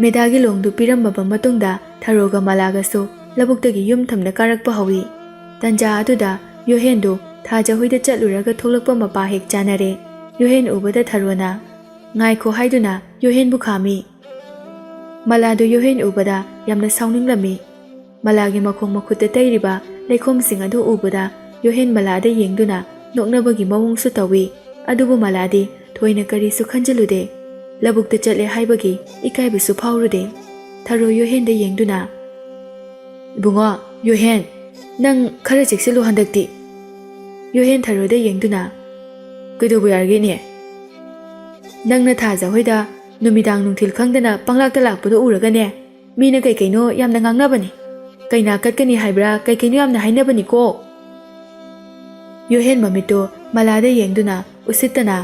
ꯃꯦꯗꯥꯒꯤ ꯂꯣꯡꯗꯨ ꯄꯤꯔꯝꯃꯕ ꯃꯇꯨꯡꯗ ꯊꯔꯣꯒ ꯃꯂꯥꯒꯁꯨ ꯂꯧꯕꯨꯛꯇꯒꯤ ꯌꯨꯝ ꯊꯝꯅ ꯀꯥꯔꯛꯄ ꯍꯧꯏ ꯇꯟꯖꯥ ꯑꯗꯨꯗ ꯌꯣꯍꯦꯟꯗꯨ ꯊꯥꯖꯍꯣꯏꯗ ꯆꯠꯂꯨꯔꯒ ꯊꯣꯛꯂꯛꯄ ꯃꯄꯥ ꯍꯦꯛ ꯆꯥꯅꯔꯦ ꯌꯣꯍꯦꯟ ꯎꯕꯗ ꯊꯔꯣꯅ ꯉꯥꯏꯈꯣ ꯍꯥꯏꯗꯨꯅ ꯌꯣꯍꯦꯟꯕꯨ ꯈꯥꯝꯃꯤ ꯃꯂꯥꯗꯨ ꯌꯣꯍꯦꯟ ꯎꯕꯗ ꯌꯥꯝꯅ ꯁꯥꯎꯅꯤꯡꯂꯝꯃꯤ ꯃꯂꯥꯒꯤ ꯃꯈꯣꯡ ꯃꯈꯨꯠꯇ ꯇꯩꯔꯤꯕ ꯂꯩꯈꯣꯝꯁꯤꯡ ꯑꯗꯨ ꯎꯕꯗ ꯌꯣꯍꯦꯟ ꯃꯂꯥꯗ ꯌꯦꯡꯗꯨꯅ ꯅꯣꯛꯅꯕꯒꯤ ꯃꯑꯣꯡꯁꯨ ꯇꯧꯏ ꯑꯗꯨꯕꯨ ꯃꯂꯥꯗꯤ ꯊꯣꯏꯅ ꯀꯔꯤꯁꯨ ꯈꯟꯖꯤꯜꯂꯨꯗꯦ ꯂꯧꯕꯨꯛꯇ ꯆꯠꯂꯦ ꯍꯥꯏꯕꯒꯤ ꯏꯀꯥꯏꯕꯁꯨ ꯐꯥꯎꯔꯨꯗꯦ ꯊꯔꯣ ꯌꯣꯍꯦꯟꯗ ꯌꯦꯡꯗꯨꯅ ꯏꯕꯨꯡꯉꯣ ꯌꯣꯍꯦꯟ ꯅꯪ ꯈꯔ ꯆꯦꯛꯁꯤꯜꯂꯨ ꯍꯟꯗꯛꯇꯤ ꯌꯣꯍꯦꯟ ꯊꯔꯣꯗ ꯌꯦꯡꯗꯨꯅ ꯀꯩꯗꯧꯕ ꯌꯥꯔꯒꯦꯅꯦ ꯅꯪꯅ ꯊꯥꯖ ꯍꯣꯏꯗ ꯅꯨꯃꯤꯗꯥꯡ ꯅꯨꯡꯊꯤꯜ ꯈꯪꯗꯅ ꯄꯪꯂꯥꯛꯇ ꯂꯥꯛꯄꯗꯣ ꯎꯔꯒꯅꯦ ꯃꯤꯅ ꯀꯩꯀꯩꯅꯣ ꯌꯥꯝꯅ ꯉꯥꯡꯅꯕꯅꯤ ꯀꯩꯅꯥ ꯀꯠꯀꯅꯤ ꯍꯥꯏꯕ꯭ꯔꯥ ꯀꯩꯀꯩꯅꯣ ꯌꯥꯝꯅ ꯍꯥꯏꯅꯕꯅꯤꯀꯣ ꯌꯣꯍꯦꯟ ꯃꯃꯤꯠꯇꯣ ꯃꯂꯥꯗ ꯌꯦꯡꯗꯨꯅ ꯎꯁꯤꯠꯇꯅ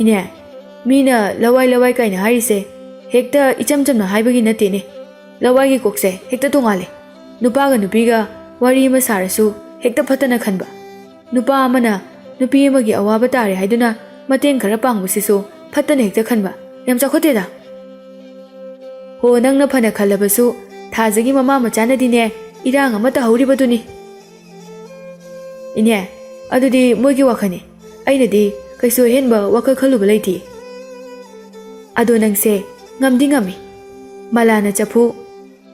ꯏꯅꯦ ꯃꯤꯅ ꯂꯋꯥꯏ ꯂꯋꯥꯏ ꯀꯥꯏꯅ ꯍꯥꯏꯔꯤꯁꯦ ꯍꯦꯛꯇ ꯏꯆꯝ ꯆꯝꯅ ꯍꯥꯏꯕꯒꯤ ꯅꯠꯇꯦꯅꯦ ꯂꯋꯥꯏꯒꯤ ꯀꯣꯛꯁꯦ ꯍꯦꯛꯇ ꯇꯣꯡꯉꯥꯜꯂꯦ ꯅꯨꯄꯥꯒ ꯅꯨꯄꯤꯒ ꯋꯥꯔꯤ ꯑꯃ ꯁꯥꯔꯁꯨ ꯍꯦꯛꯇ ꯐꯠꯇꯅ ꯈꯟꯕ ꯅꯨꯄꯥ ꯑꯃꯅ ꯅꯨꯄꯤ ꯑꯃꯒꯤ ꯑꯋꯥꯕ ꯇꯥꯔꯦ ꯍꯥꯏꯗꯨꯅ ꯃꯇꯦꯡ ꯈꯔ ꯄꯥꯡꯕꯁꯤꯁꯨ ꯐꯠꯇꯅ ꯍꯦꯛꯇ ꯈꯟꯕ ꯌꯥꯝ ꯆꯥꯎꯈꯠꯇꯦꯗ ꯍꯣ ꯅꯪꯅ ꯐꯅ ꯈꯜꯂꯕꯁꯨ ꯊꯥꯖꯒꯤ ꯃꯃꯥ ꯃꯆꯥꯅꯗꯤꯅꯦ ꯏꯔꯥꯡ ꯑꯃ ꯇꯧꯍꯧꯔꯤꯕꯗꯨꯅꯤ ꯏꯅꯦ ꯑꯗꯨꯗꯤ ꯃꯣꯏꯒꯤ ꯋꯥꯈꯜꯅꯤ ꯑꯩꯅꯗꯤ ꯀꯩꯁꯨ ꯑꯍꯦꯟꯕ ꯋꯥꯈꯜ ꯈꯜꯂꯨꯕ ꯂꯩꯇꯦ ꯑꯗꯣ ꯅꯪꯁꯦ ꯉꯝꯗꯤ ꯉꯝꯃꯤ ꯃꯂꯥꯅ ꯆꯐꯨ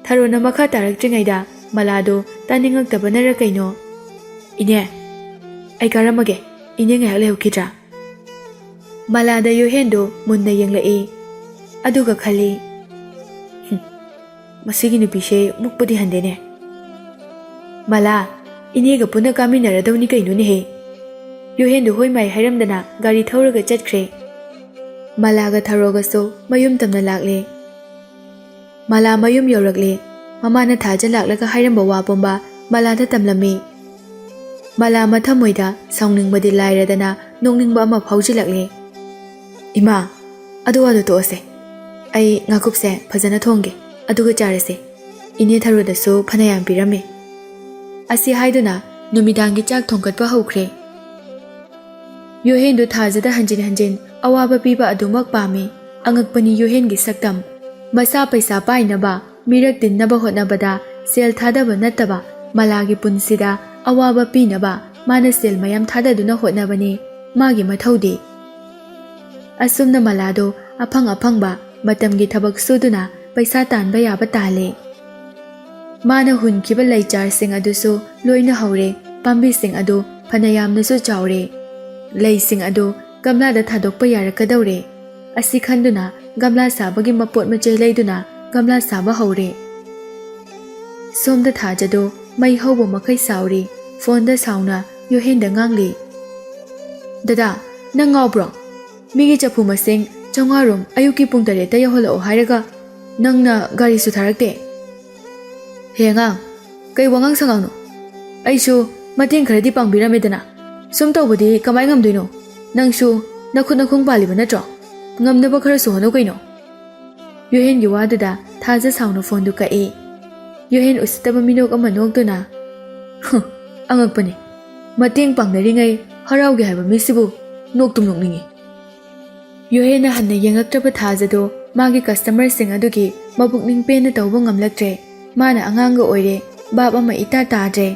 ꯊꯔꯣꯅ ꯃꯈꯥ ꯇꯥꯔꯛꯇ꯭ꯔꯤꯉꯩꯗ ꯃꯂꯥꯗꯣ ꯇꯥꯅꯤꯡꯉꯛꯇꯕꯅꯔ ꯀꯩꯅꯣ ꯏꯅꯦ ꯑꯩ ꯀꯥꯔꯝꯃꯒꯦ ꯏꯅꯦ ꯉꯥꯏꯍꯥꯛ ꯂꯩꯍꯧꯈꯤꯗ꯭ꯔꯥ ꯃꯂꯥꯗ ꯌꯣꯍꯦꯟꯗꯣ ꯃꯨꯟꯅ ꯌꯦꯡꯂꯛꯏ ꯑꯗꯨꯒ ꯈꯜꯂꯤ ꯃꯁꯤꯒꯤ ꯅꯨꯄꯤꯁꯦ ꯃꯨꯛꯄꯗꯤ ꯍꯟꯗꯦꯅꯦ ꯃꯂꯥ ꯏꯅꯦꯒ ꯄꯨꯟꯅ ꯀꯥꯃꯤꯟꯅꯔꯗꯧꯅꯤ ꯀꯩꯅꯣꯅꯦꯍꯦ ꯌꯣꯍꯦꯟꯗꯣ ꯍꯣꯏ ꯃꯥꯏ ꯍꯥꯏꯔꯝꯗꯅ ꯒꯥꯔꯤ ꯊꯧꯔꯒ ꯆꯠꯈ꯭ꯔꯦ ꯃꯂꯥꯒ ꯊꯔꯣꯒꯁꯨ ꯃꯌꯨꯝ ꯇꯝꯅ ꯂꯥꯛꯂꯦ ꯃꯂꯥ ꯃꯌꯨꯝ ꯌꯧꯔꯛꯂꯦ ꯃꯃꯥꯅ ꯊꯥꯖ ꯂꯥꯛꯂꯒ ꯍꯥꯏꯔꯝꯕ ꯋꯥ ꯄꯨꯝꯕ ꯃꯂꯥꯗ ꯇꯝꯂꯝꯃꯤ ꯃꯂꯥ ꯃꯊꯃꯣꯏꯗ ꯁꯥꯎꯅꯤꯡꯕꯗꯤ ꯂꯥꯏꯔꯗꯅ ꯅꯣꯛꯅꯤꯡꯕ ꯑꯃ ꯐꯥꯎꯖꯤꯜꯂꯛꯂꯦ ꯏꯃꯥ ꯑꯗꯨ ꯋꯥꯗꯣ ꯇꯣꯛꯑꯁꯦ ꯑꯩ ꯉꯥꯀꯨꯞꯁꯦ ꯐꯖꯅ ꯊꯣꯡꯒꯦ ꯑꯗꯨꯒ ꯆꯥꯔꯁꯦ ꯏꯅꯦ ꯊꯔꯣꯗꯁꯨ ꯐꯅꯌꯥꯝ ꯄꯤꯔꯝꯃꯦ ꯑꯁꯤ ꯍꯥꯏꯗꯨꯅ ꯅꯨꯃꯤꯗꯥꯡꯒꯤ ꯆꯥꯛ ꯊꯣꯡꯒꯠꯄ ꯍꯧꯈ꯭ꯔꯦ ꯌꯣꯍꯦꯟꯗꯨ ꯊꯥꯖꯗ ꯍꯟꯖꯤꯟ ꯍꯟꯖꯤन ꯑꯋꯥꯕ ꯄꯤꯕ ꯑꯗꯨꯃꯛ ꯄꯥꯝꯃꯤ ꯑꯉꯛꯄꯅꯤ ꯌꯣꯍꯦꯟꯒꯤ ꯁꯛꯇꯝ ꯃꯁꯥ ꯄꯩꯁꯥ ꯄꯥꯏꯅꯕ ꯃꯤꯔꯛ ꯇꯤꯟꯅꯕ ꯍꯣꯠꯅꯕꯗ ꯁꯦꯜ ꯊꯥꯗꯕ ꯅꯠꯇꯕ ꯃꯂꯥꯒꯤ ꯄꯨꯟꯁꯤꯗ ꯑꯋꯥꯕ ꯄꯤꯅꯕ ꯃꯥꯅ ꯁꯦꯜ ꯃꯌꯥꯝ ꯊꯥꯗꯗꯨꯅ ꯍꯣꯠꯅꯕꯅꯤ ꯃꯥꯒꯤ ꯃꯊꯧꯗꯤ ꯑꯁꯨꯝꯅ ꯃꯂꯥꯗꯣ ꯑꯐꯪ ꯑꯐꯪꯕ ꯃꯇꯝꯒꯤ ꯊꯕꯛ ꯁꯨꯗꯨꯅ ꯄꯩꯁꯥ ꯇꯥꯟꯕ ꯌꯥꯕ ꯇꯥꯜꯂꯦ ꯃꯥꯅ ꯍꯨꯟꯈꯤꯕ ꯂꯩ ꯆꯥꯔꯁꯤꯡ ꯑꯗꯨꯁꯨ ꯂꯣꯏꯅ ꯍꯧꯔꯦ ꯄꯥꯝꯕꯤꯁꯤꯡ ꯑꯗꯨ ꯐꯅꯌꯥꯝꯅꯁꯨ ꯆꯥꯎꯔꯦ ꯂꯩꯁꯤꯡ ꯑꯗꯨ ꯒꯝꯂꯥꯗ ꯊꯥꯗꯣꯛꯄ ꯌꯥꯔꯛꯀꯗꯧꯔꯦ ꯑꯁꯤ ꯈꯟꯗꯨꯅ ꯒꯝꯂꯥ ꯁꯥꯕꯒꯤ ꯃꯄꯣꯠ ꯃꯆꯩ ꯂꯩꯗꯨꯅ ꯒꯝꯂꯥ ꯁꯥꯕ ꯍꯧꯔꯦ ꯁꯣꯝꯗ ꯊꯥꯖꯗꯣ ꯃꯩ ꯍꯧꯕ ꯃꯈꯩ ꯁꯥꯎꯔꯤ ꯐꯣꯟꯗ ꯁꯥꯎꯅ ꯌꯣꯍꯦꯟꯗ ꯉꯥꯡꯂꯤ ꯗꯗꯥ ꯅꯪ ꯉꯥꯎꯕ꯭ꯔꯣ ꯃꯤꯒꯤ ꯆꯐꯨ ꯃꯁꯤꯡ 500 ꯔꯣꯝ ꯑꯌꯨꯛꯀꯤ ꯄꯨꯡ 8ꯗ ꯌꯧꯍꯜꯂꯛꯑꯣ ꯍꯥꯏꯔꯒ ꯅꯪꯅ ꯒꯥꯔꯤꯁꯨ ꯊꯥꯔꯛꯇꯦ ꯍꯦ ꯑꯉꯥꯡ ꯀꯩ ꯋꯥꯉꯥꯡ ꯁꯉꯥꯡꯅꯣ ꯑꯩꯁꯨ ꯃꯇꯦꯡ ꯈꯔꯗꯤ ꯄꯥꯡꯕꯤꯔꯝꯃꯦꯗꯅ ꯁꯨꯝ ꯇꯧꯕꯗꯤ ꯀꯃꯥꯏ ꯉꯝꯗꯣꯏꯅꯣ ꯅꯪꯁꯨ ꯅꯈꯨꯠ ꯅꯈꯣꯡ ꯄꯥꯜꯂꯤꯕ ꯅꯠꯇ꯭ꯔꯣ ꯉꯝꯅꯕ ꯈꯔꯁꯨ ꯍꯣꯠꯅꯧ ꯀꯩꯅꯣ ꯌꯣꯍꯦꯟꯒꯤ ꯋꯥꯗꯨꯗ ꯊꯥꯖ ꯁꯥꯎꯅ ꯐꯣꯟꯗꯨ ꯀꯛꯏ ꯌꯣꯍꯦꯟ ꯎꯁꯤꯠꯇꯕ ꯃꯤꯅꯣꯛ ꯑꯃ ꯅꯣꯛꯇꯨꯅ ꯑꯉꯛꯄꯅꯤ ꯃꯇꯦꯡ ꯄꯥꯡꯅꯔꯤꯉꯩ ꯍꯔꯥꯎꯒꯦ ꯍꯥꯏꯕ ꯃꯤꯁꯤꯕꯨ ꯅꯣꯛꯇꯨꯝ ꯅꯣꯛꯅꯤꯡꯉꯤ ꯌꯣꯍꯦꯟꯅ ꯍꯟꯅ ꯌꯦꯡꯉꯛꯇ꯭ꯔꯕ ꯊꯥꯖꯗꯣ ꯃꯥꯒꯤ ꯀꯁꯇꯃꯔꯁꯤꯡ ꯑꯗꯨꯒꯤ ꯃꯕꯨꯛꯅꯤꯡ ꯄꯦꯟꯅ ꯇꯧꯕ ꯉꯝꯂꯛꯇ꯭ꯔꯦ ꯃꯥꯅ ꯑꯉꯥꯡꯒ ꯑꯣꯏꯔꯦ ꯕꯥꯞ ꯑꯃ ꯏꯇꯥ ꯇꯥꯗ꯭ꯔꯦ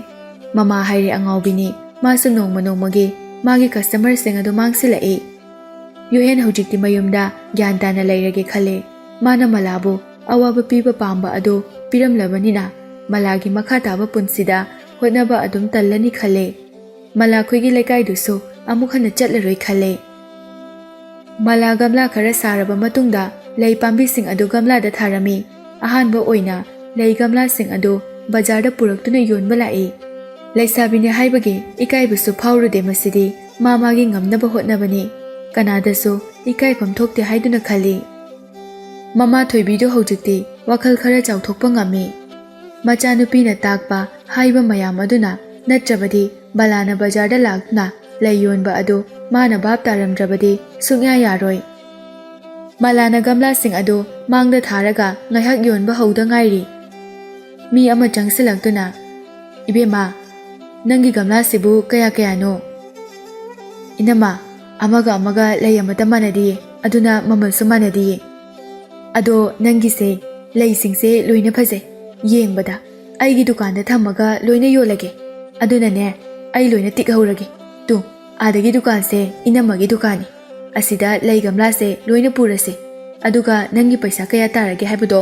ꯃꯃꯥ ꯍꯥꯏꯔꯦ ꯑꯉꯥꯎꯕꯤꯅꯤ ꯃꯥꯁꯨ ꯅꯣꯡꯃ ꯅꯣꯡꯃꯒꯤ ꯃꯥꯒꯤ ꯀꯁꯇꯃꯔꯁꯤꯡ ꯑꯗꯨ ꯃꯥꯡꯁꯤꯜꯂꯛꯏ ꯌꯣꯍꯦꯟ ꯍꯧꯖꯤꯛꯇꯤ ꯃꯌꯨꯝꯗ ꯒ꯭ꯌꯥꯟ ꯇꯥꯅ ꯂꯩꯔꯒꯦ ꯈꯜꯂꯦ ꯃꯥꯅ ꯃꯂꯥꯕꯨ ꯑꯋꯥꯕ ꯄꯤꯕ ꯄꯥꯝꯕ ꯑꯗꯨ ꯄꯤꯔꯝꯂꯕꯅꯤꯅ ꯃꯂꯥꯒꯤ ꯃꯈꯥ ꯇꯥꯕ ꯄꯨꯟꯁꯤꯗ ꯍꯣꯠꯅꯕ ꯑꯗꯨꯝ ꯇꯜꯂꯅꯤ ꯈꯜꯂꯦ ꯃꯂꯥꯈꯣꯏꯒꯤ ꯂꯩꯀꯥꯏꯗꯨꯁꯨ ꯑꯃꯨꯛ ꯍꯟꯅ ꯆꯠꯂꯔꯣꯏ ꯈꯜꯂꯦ ꯃꯂꯥ ꯒꯝꯂꯥ ꯈꯔ ꯁꯥꯔꯕ ꯃꯇꯨꯡꯗ ꯂꯩ ꯄꯥꯝꯕꯤꯁꯤꯡ ꯑꯗꯨ ꯒꯝꯂꯥꯗ ꯊꯥꯔꯝꯃꯤ ꯑꯍꯥꯟꯕ ꯑꯣꯏꯅ ꯂꯩ ꯒꯝꯂꯥꯁꯤꯡ ꯑꯗꯨ ꯕꯖꯥꯔꯗ ꯄꯨꯔꯛꯇꯨꯅ ꯌꯣꯟꯕ ꯂꯥꯛꯏ ꯂꯩꯁꯥꯕꯤꯅꯤ ꯍꯥꯏꯕꯒꯤ ꯏꯀꯥꯏꯕꯁꯨ ꯐꯥꯎꯔꯨꯗꯦ ꯃꯁꯤꯗꯤ ꯃꯥꯒꯤ ꯉꯝꯅꯕ ꯍꯣꯠꯅꯕꯅꯤ ꯀꯅꯥꯗꯁꯨ ꯏꯀꯥꯏꯐꯝ ꯊꯣꯛꯇꯦ ꯍꯥꯏꯗꯨꯅ ꯈꯜꯂꯤ ꯃꯃꯥ ꯊꯣꯏꯕꯤꯗꯨ ꯍꯧꯖꯤꯛꯇꯤ ꯋꯥꯈꯜ ꯈꯔ ꯆꯥꯎꯊꯣꯛꯄ ꯉꯝꯃꯤ ꯃꯆꯥꯅꯨꯄꯤꯅ ꯇꯥꯛꯄ ꯍꯥꯏꯕ ꯃꯌꯥꯝ ꯑꯗꯨꯅ ꯅꯠꯇ꯭ꯔꯕꯗꯤ ꯕꯂꯥꯅ ꯕꯖꯥꯔꯗ ꯂꯥꯛꯇꯨꯅ ꯂꯩ ꯌꯣꯟꯕ ꯑꯗꯨ ꯃꯥꯅ ꯚꯥꯞ ꯇꯥꯔꯝꯗ꯭ꯔꯕꯗꯤ ꯁꯨꯡꯌꯥ ꯌꯥꯔꯣꯏ ꯃꯂꯥꯅ ꯒꯝꯂꯥꯁꯤꯡ ꯑꯗꯨ ꯃꯥꯡꯗ ꯊꯥꯔꯒ ꯉꯥꯏꯍꯥꯛ ꯌꯣꯟꯕ ꯍꯧꯗ ꯉꯥꯏꯔꯤ ꯃꯤ ꯑꯃ ꯆꯪꯁꯤꯜꯂꯛꯇꯨꯅ ꯏꯕꯦꯝꯃ ꯅꯪꯒꯤ ꯒꯝꯂꯥꯁꯤꯕꯨ ꯀꯌꯥꯅꯣ ꯏꯅꯝꯃ ꯑꯃꯒ ꯑꯃꯒ ꯂꯩ ꯑꯃꯠꯇ ꯃꯥꯟꯅꯗꯤꯌꯦ ꯑꯗꯨꯅ ꯃꯃꯜꯁꯨ ꯃꯥꯟꯅꯗꯤꯌꯦ ꯑꯗꯣ ꯅꯪꯒꯤꯁꯦ ꯂꯩꯁꯤꯡꯁꯦ ꯂꯣꯏꯅ ꯐꯖꯩ ꯌꯦꯡꯕꯗ ꯑꯩꯒꯤ ꯗꯨꯀꯥꯟꯗ ꯊꯝꯃꯒ ꯂꯣꯏꯅ ꯌꯣꯜꯂꯒꯦ ꯑꯗꯨꯅꯅꯦ ꯑꯩ ꯂꯣꯏꯅ ꯇꯤꯛꯍꯧꯔꯒꯦ ꯇꯨ ꯑꯥꯗꯒꯤ ꯗꯨꯀꯥꯟꯁꯦ ꯏꯅꯝꯃꯒꯤ ꯗꯨꯀꯥꯟꯅꯤ ꯑꯁꯤꯗ ꯂꯩ ꯒꯝꯂꯥꯁꯦ ꯂꯣꯏꯅ ꯄꯨꯔꯁꯤ ꯑꯗꯨꯒ ꯅꯪꯒꯤ ꯄꯩꯁꯥ ꯀꯌꯥ ꯇꯥꯔꯒꯦ ꯍꯥꯏꯕꯗꯣ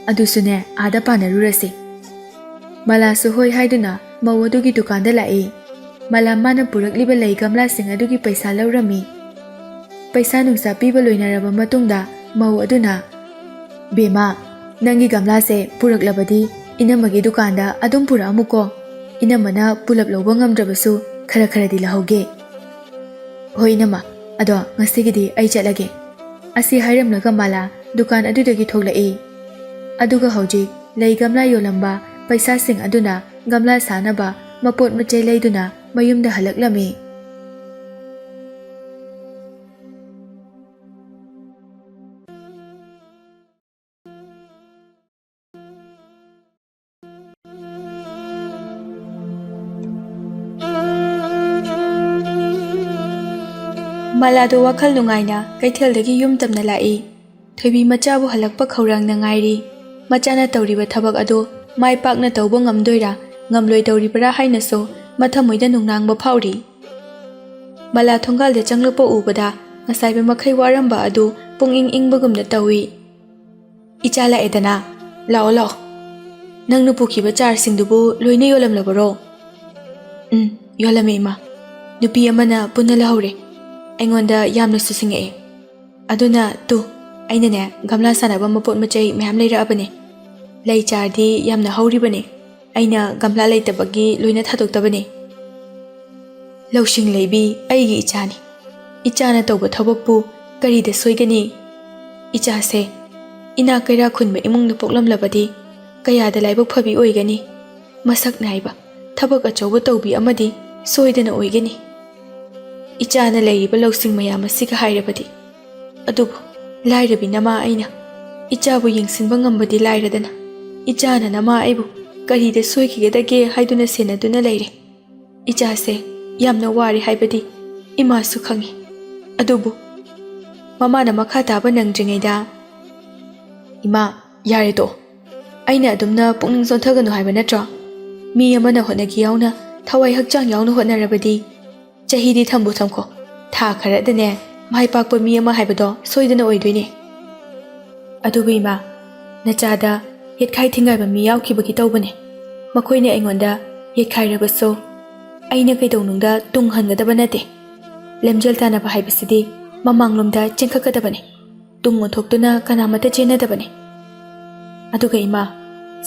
ꯑꯗꯨꯁꯨꯅꯦ ꯑꯥꯗ ꯄꯥꯅꯔꯨꯔꯁꯤ ꯃꯂꯥꯁꯨ ꯍꯣꯏ ꯍꯥꯏꯗꯨꯅ ꯃꯧ ꯑꯗꯨꯒꯤ ꯗꯨꯀꯥꯟꯗ ꯂꯥꯛꯏ ꯃꯂꯥ ꯃꯥꯅ ꯄꯨꯔꯛꯂꯤꯕ ꯂꯩ ꯒꯝꯂꯥꯁꯤꯡ ꯑꯗꯨꯒꯤ ꯄꯩꯁꯥ ꯂꯧꯔꯝꯃꯤ꯫ ꯄꯩꯁꯥ ꯅꯨꯡꯁꯥ ꯄꯤꯕ ꯂꯣꯏꯅꯔꯕ ꯃꯇꯨꯡꯗ ꯃꯧ ꯑꯗꯨꯅ "ꯕꯦꯃꯥ, ꯅꯪꯒꯤ ꯒꯝꯂꯥꯁꯦ ꯄꯨꯔꯛꯂꯕꯗꯤ ꯏꯅꯝꯃꯒꯤ ꯗꯨꯀꯥꯟꯗ ꯑꯗꯨꯝ ꯄꯨꯔꯛꯑꯝꯃꯨꯀꯣ꯫ ꯏꯅꯝꯃꯅ ꯄꯨꯂꯞ ꯂꯧꯕ ꯉꯝꯗ꯭ꯔꯕꯁꯨ ꯈꯔ ꯈꯔꯗꯤ ꯂꯧꯍꯧꯒꯦ." "ꯍꯣꯏ ꯏꯅꯝꯃ, ꯑꯗꯣ ꯉꯁꯤꯒꯤꯗꯤ ꯑꯩ ꯆꯠꯂꯒꯦ." ꯑꯁꯤ ꯍꯥꯏꯔꯝꯂꯒ ꯃꯥꯂꯥ ꯗꯨꯀꯥꯟ ꯑꯗꯨꯗꯒꯤ ꯊꯣꯛꯂꯛꯏ꯫ ꯑꯗꯨꯒ ꯍꯧꯖꯤꯛ ꯂꯩ ꯒꯝꯂꯥ ꯌꯣꯜꯂꯝꯕ ꯄꯩꯁꯥꯁꯤꯡ ꯑꯗꯨꯅ ꯒꯝꯂꯥ ꯁꯥꯅꯕ ꯃꯄꯣꯠ ꯃꯆꯩ ꯂꯩꯗꯨꯅ ꯃꯌꯨꯝꯗ ꯍꯜꯂꯛꯂꯝꯃꯤ꯫ ꯃꯥꯂꯥꯗꯣ ꯋꯥꯈꯜ ꯅꯨꯡꯉꯥꯏꯅ ꯀꯩꯊꯦꯜꯗꯒꯤ ꯌꯨꯝ ꯇꯝꯅ ꯂꯥꯛꯏ꯫ ꯊꯣꯏꯕꯤ ꯃꯆꯥꯕꯨ ꯍꯜꯂꯛꯄ ꯈꯧꯔꯥꯡꯅ ꯉꯥꯏꯔꯤ꯫ ꯃꯆꯥꯅ ꯇꯧꯔꯤꯕ ꯊꯕꯛ ꯑꯗꯨ ꯃꯥꯏ ꯄꯥꯛꯅ ꯇꯧꯕ ꯉꯝꯗꯣꯏꯔꯥ ꯉꯝꯂꯣꯏꯗꯧꯔꯤꯕ꯭ꯔꯥ ꯍꯥꯏꯅꯁꯨ ꯃꯊꯃꯣꯏꯗ ꯅꯨꯡꯅꯥꯡꯕ ꯐꯥꯎꯔꯤ꯫ ꯃꯥꯂꯥ ꯊꯣꯡꯒꯥꯜꯗ ꯆꯪꯂꯛꯄ ꯎꯕꯗ ꯉꯁꯥꯏꯕ ꯃꯈꯩ ꯋꯥꯔꯝꯕ ꯑꯗꯨ ꯄꯨꯡꯏꯪ ꯏꯪꯕꯒꯨꯝꯅ ꯇꯧꯏ꯫ "ꯏꯆꯥ ꯂꯥꯛꯑꯦꯗꯅ, ꯂꯥꯛꯑꯣ ꯂꯥꯛꯑꯣ꯫ ꯅꯪꯅ ꯄꯨꯈꯤꯕ ꯆꯥꯔꯁꯤꯡꯗꯨꯕꯨ ꯂꯣꯏꯅ ꯌꯣꯜꯂꯝꯂꯕꯔꯣ?" "ꯌꯣꯜꯂꯝꯃꯦ ꯏꯃꯥ꯫ ꯅꯨꯄꯤ ꯑꯃꯅ ꯄꯨꯟꯅ ꯂꯧꯍꯧꯔꯦ꯫ ꯑꯩꯉꯣꯟꯗ ꯌꯥꯝꯅꯁꯨ ꯁꯤꯡꯉꯛꯑꯦ꯫ ꯑꯗꯨꯅ ꯑꯩꯅꯅꯦ ꯒꯝꯂꯥ ꯁꯥꯟꯅꯕ ꯃꯄꯣꯠ ꯃꯆꯩ ꯃꯌꯥꯝ ꯂꯩꯔꯛꯑꯕꯅꯦ꯫ ꯂꯩ ꯆꯥꯔꯗꯤ ꯌꯥꯝꯅ ꯍꯧꯔꯤꯕꯅꯦ꯫ ꯑꯩꯅ ꯒꯝꯂꯥ ꯂꯩꯇꯕꯒꯤ ꯂꯣꯏꯅ ꯊꯥꯗꯣꯛꯇꯕꯅꯦ꯫ ꯂꯧꯁꯤꯡ ꯂꯩꯕꯤ ꯑꯩꯒꯤ ꯏꯆꯥꯅꯤ꯫ ꯏꯆꯥꯅ ꯇꯧꯕ ꯊꯕꯛꯄꯨ ꯀꯔꯤꯗ ꯁꯣꯏꯒꯅꯤ? ꯏꯆꯥꯁꯦ ꯏꯅꯥꯛ ꯀꯩꯔꯥꯛ ꯈꯨꯟꯕ ꯏꯃꯨꯡꯗ ꯄꯣꯛꯂꯝꯂꯕꯗꯤ ꯀꯌꯥꯗ ꯂꯥꯏꯕꯛ ꯐꯕꯤ ꯑꯣꯏꯒꯅꯤ꯫ ꯃꯁꯛ ꯅꯥꯏꯕ ꯊꯕꯛ ꯑꯆꯧꯕ ꯇꯧꯕꯤ ꯑꯃꯗꯤ ꯁꯣꯏꯗꯅ ꯑꯣꯏꯒꯅꯤ ꯏꯆꯥꯅ ꯂꯩꯔꯤꯕ ꯂꯧꯁꯤꯡ ꯃꯌꯥꯝ ꯑꯁꯤꯒ ꯍꯥꯏꯔꯕꯗꯤ꯫ ꯑꯗꯨꯕꯨ ꯂꯥꯏꯔꯕꯤ ꯅꯃꯥ ꯑꯩꯅ ꯏꯆꯥꯕꯨ ꯌꯦꯡꯁꯤꯟꯕ ꯉꯝꯕꯗꯤ ꯂꯥꯏꯔꯗꯅ ꯏꯆꯥꯅ ꯅꯃꯥ ꯑꯩꯕꯨ ꯀꯔꯤꯗ ꯁꯣꯏꯈꯤꯒꯗꯒꯦ ꯍꯥꯏꯗꯨꯅ ꯁꯦꯟꯅꯗꯨꯅ ꯂꯩꯔꯦ꯫ ꯏꯆꯥꯁꯦ ꯌꯥꯝꯅ ꯋꯥꯔꯦ ꯍꯥꯏꯕꯗꯤ ꯏꯃꯥꯁꯨ ꯈꯪꯉꯤ꯫ ꯑꯗꯨꯕꯨ ꯃꯃꯥꯅ ꯃꯈꯥ ꯇꯥꯕ ꯅꯪꯗ꯭ꯔꯤꯉꯩꯗ "ꯏꯃꯥ, ꯌꯥꯔꯦ ꯇꯣꯛꯑꯣ꯫ ꯑꯩꯅ ꯑꯗꯨꯝꯅ ꯄꯨꯛꯅꯤꯡ ꯆꯣꯟꯊꯒꯅꯨ ꯍꯥꯏꯕ ꯅꯠꯇ꯭ꯔꯣ? ꯃꯤ ꯑꯃꯅ ꯍꯣꯠꯅꯈꯤ ꯌꯥꯎꯅ ꯊꯋꯥꯏ ꯍꯛꯆꯥꯡ ꯌꯥꯎꯅ ꯍꯣꯠꯅꯔꯕꯗꯤ ꯆꯍꯤꯗꯤ ꯊꯝꯕꯨ ꯊꯝꯈꯣ, ꯊꯥ ꯈꯔꯗꯅꯦ ꯃꯥꯏ ꯄꯥꯛꯄ ꯃꯤ ꯑꯃ ꯍꯥꯏꯕꯗꯣ ꯁꯣꯏꯗꯅ ꯑꯣꯏꯗꯣꯏꯅꯦ." "ꯑꯗꯨꯕꯨ ꯏꯃꯥ, ꯅꯆꯥꯗ ꯌꯦꯠꯈꯥꯏ ꯊꯤꯡꯒꯥꯏꯕ ꯃꯤ ꯌꯥꯎꯈꯤꯕꯒꯤ ꯇꯧꯕꯅꯦ꯫ ꯃꯈꯣꯏꯅ ꯑꯩꯉꯣꯟꯗ ꯌꯦꯠꯈꯥꯏꯔꯕꯁꯨ ꯑꯩꯅ ꯀꯩꯗꯧꯅꯨꯡꯗ ꯇꯨꯡ ꯍꯟꯒꯗꯕ ꯅꯠꯇꯦ꯫ ꯂꯝꯖꯦꯜ ꯇꯥꯟꯅꯕ ꯍꯥꯏꯕꯁꯤꯗꯤ ꯃꯃꯥꯡꯂꯣꯝꯗ ꯆꯦꯟꯈꯠꯀꯗꯕꯅꯤ, ꯇꯨꯡ ꯑꯣꯟꯊꯣꯛꯇꯨꯅ ꯀꯅꯥꯃꯠꯇ ꯆꯦꯟꯅꯗꯕꯅꯤ꯫ ꯑꯗꯨꯒ ꯏꯃꯥ,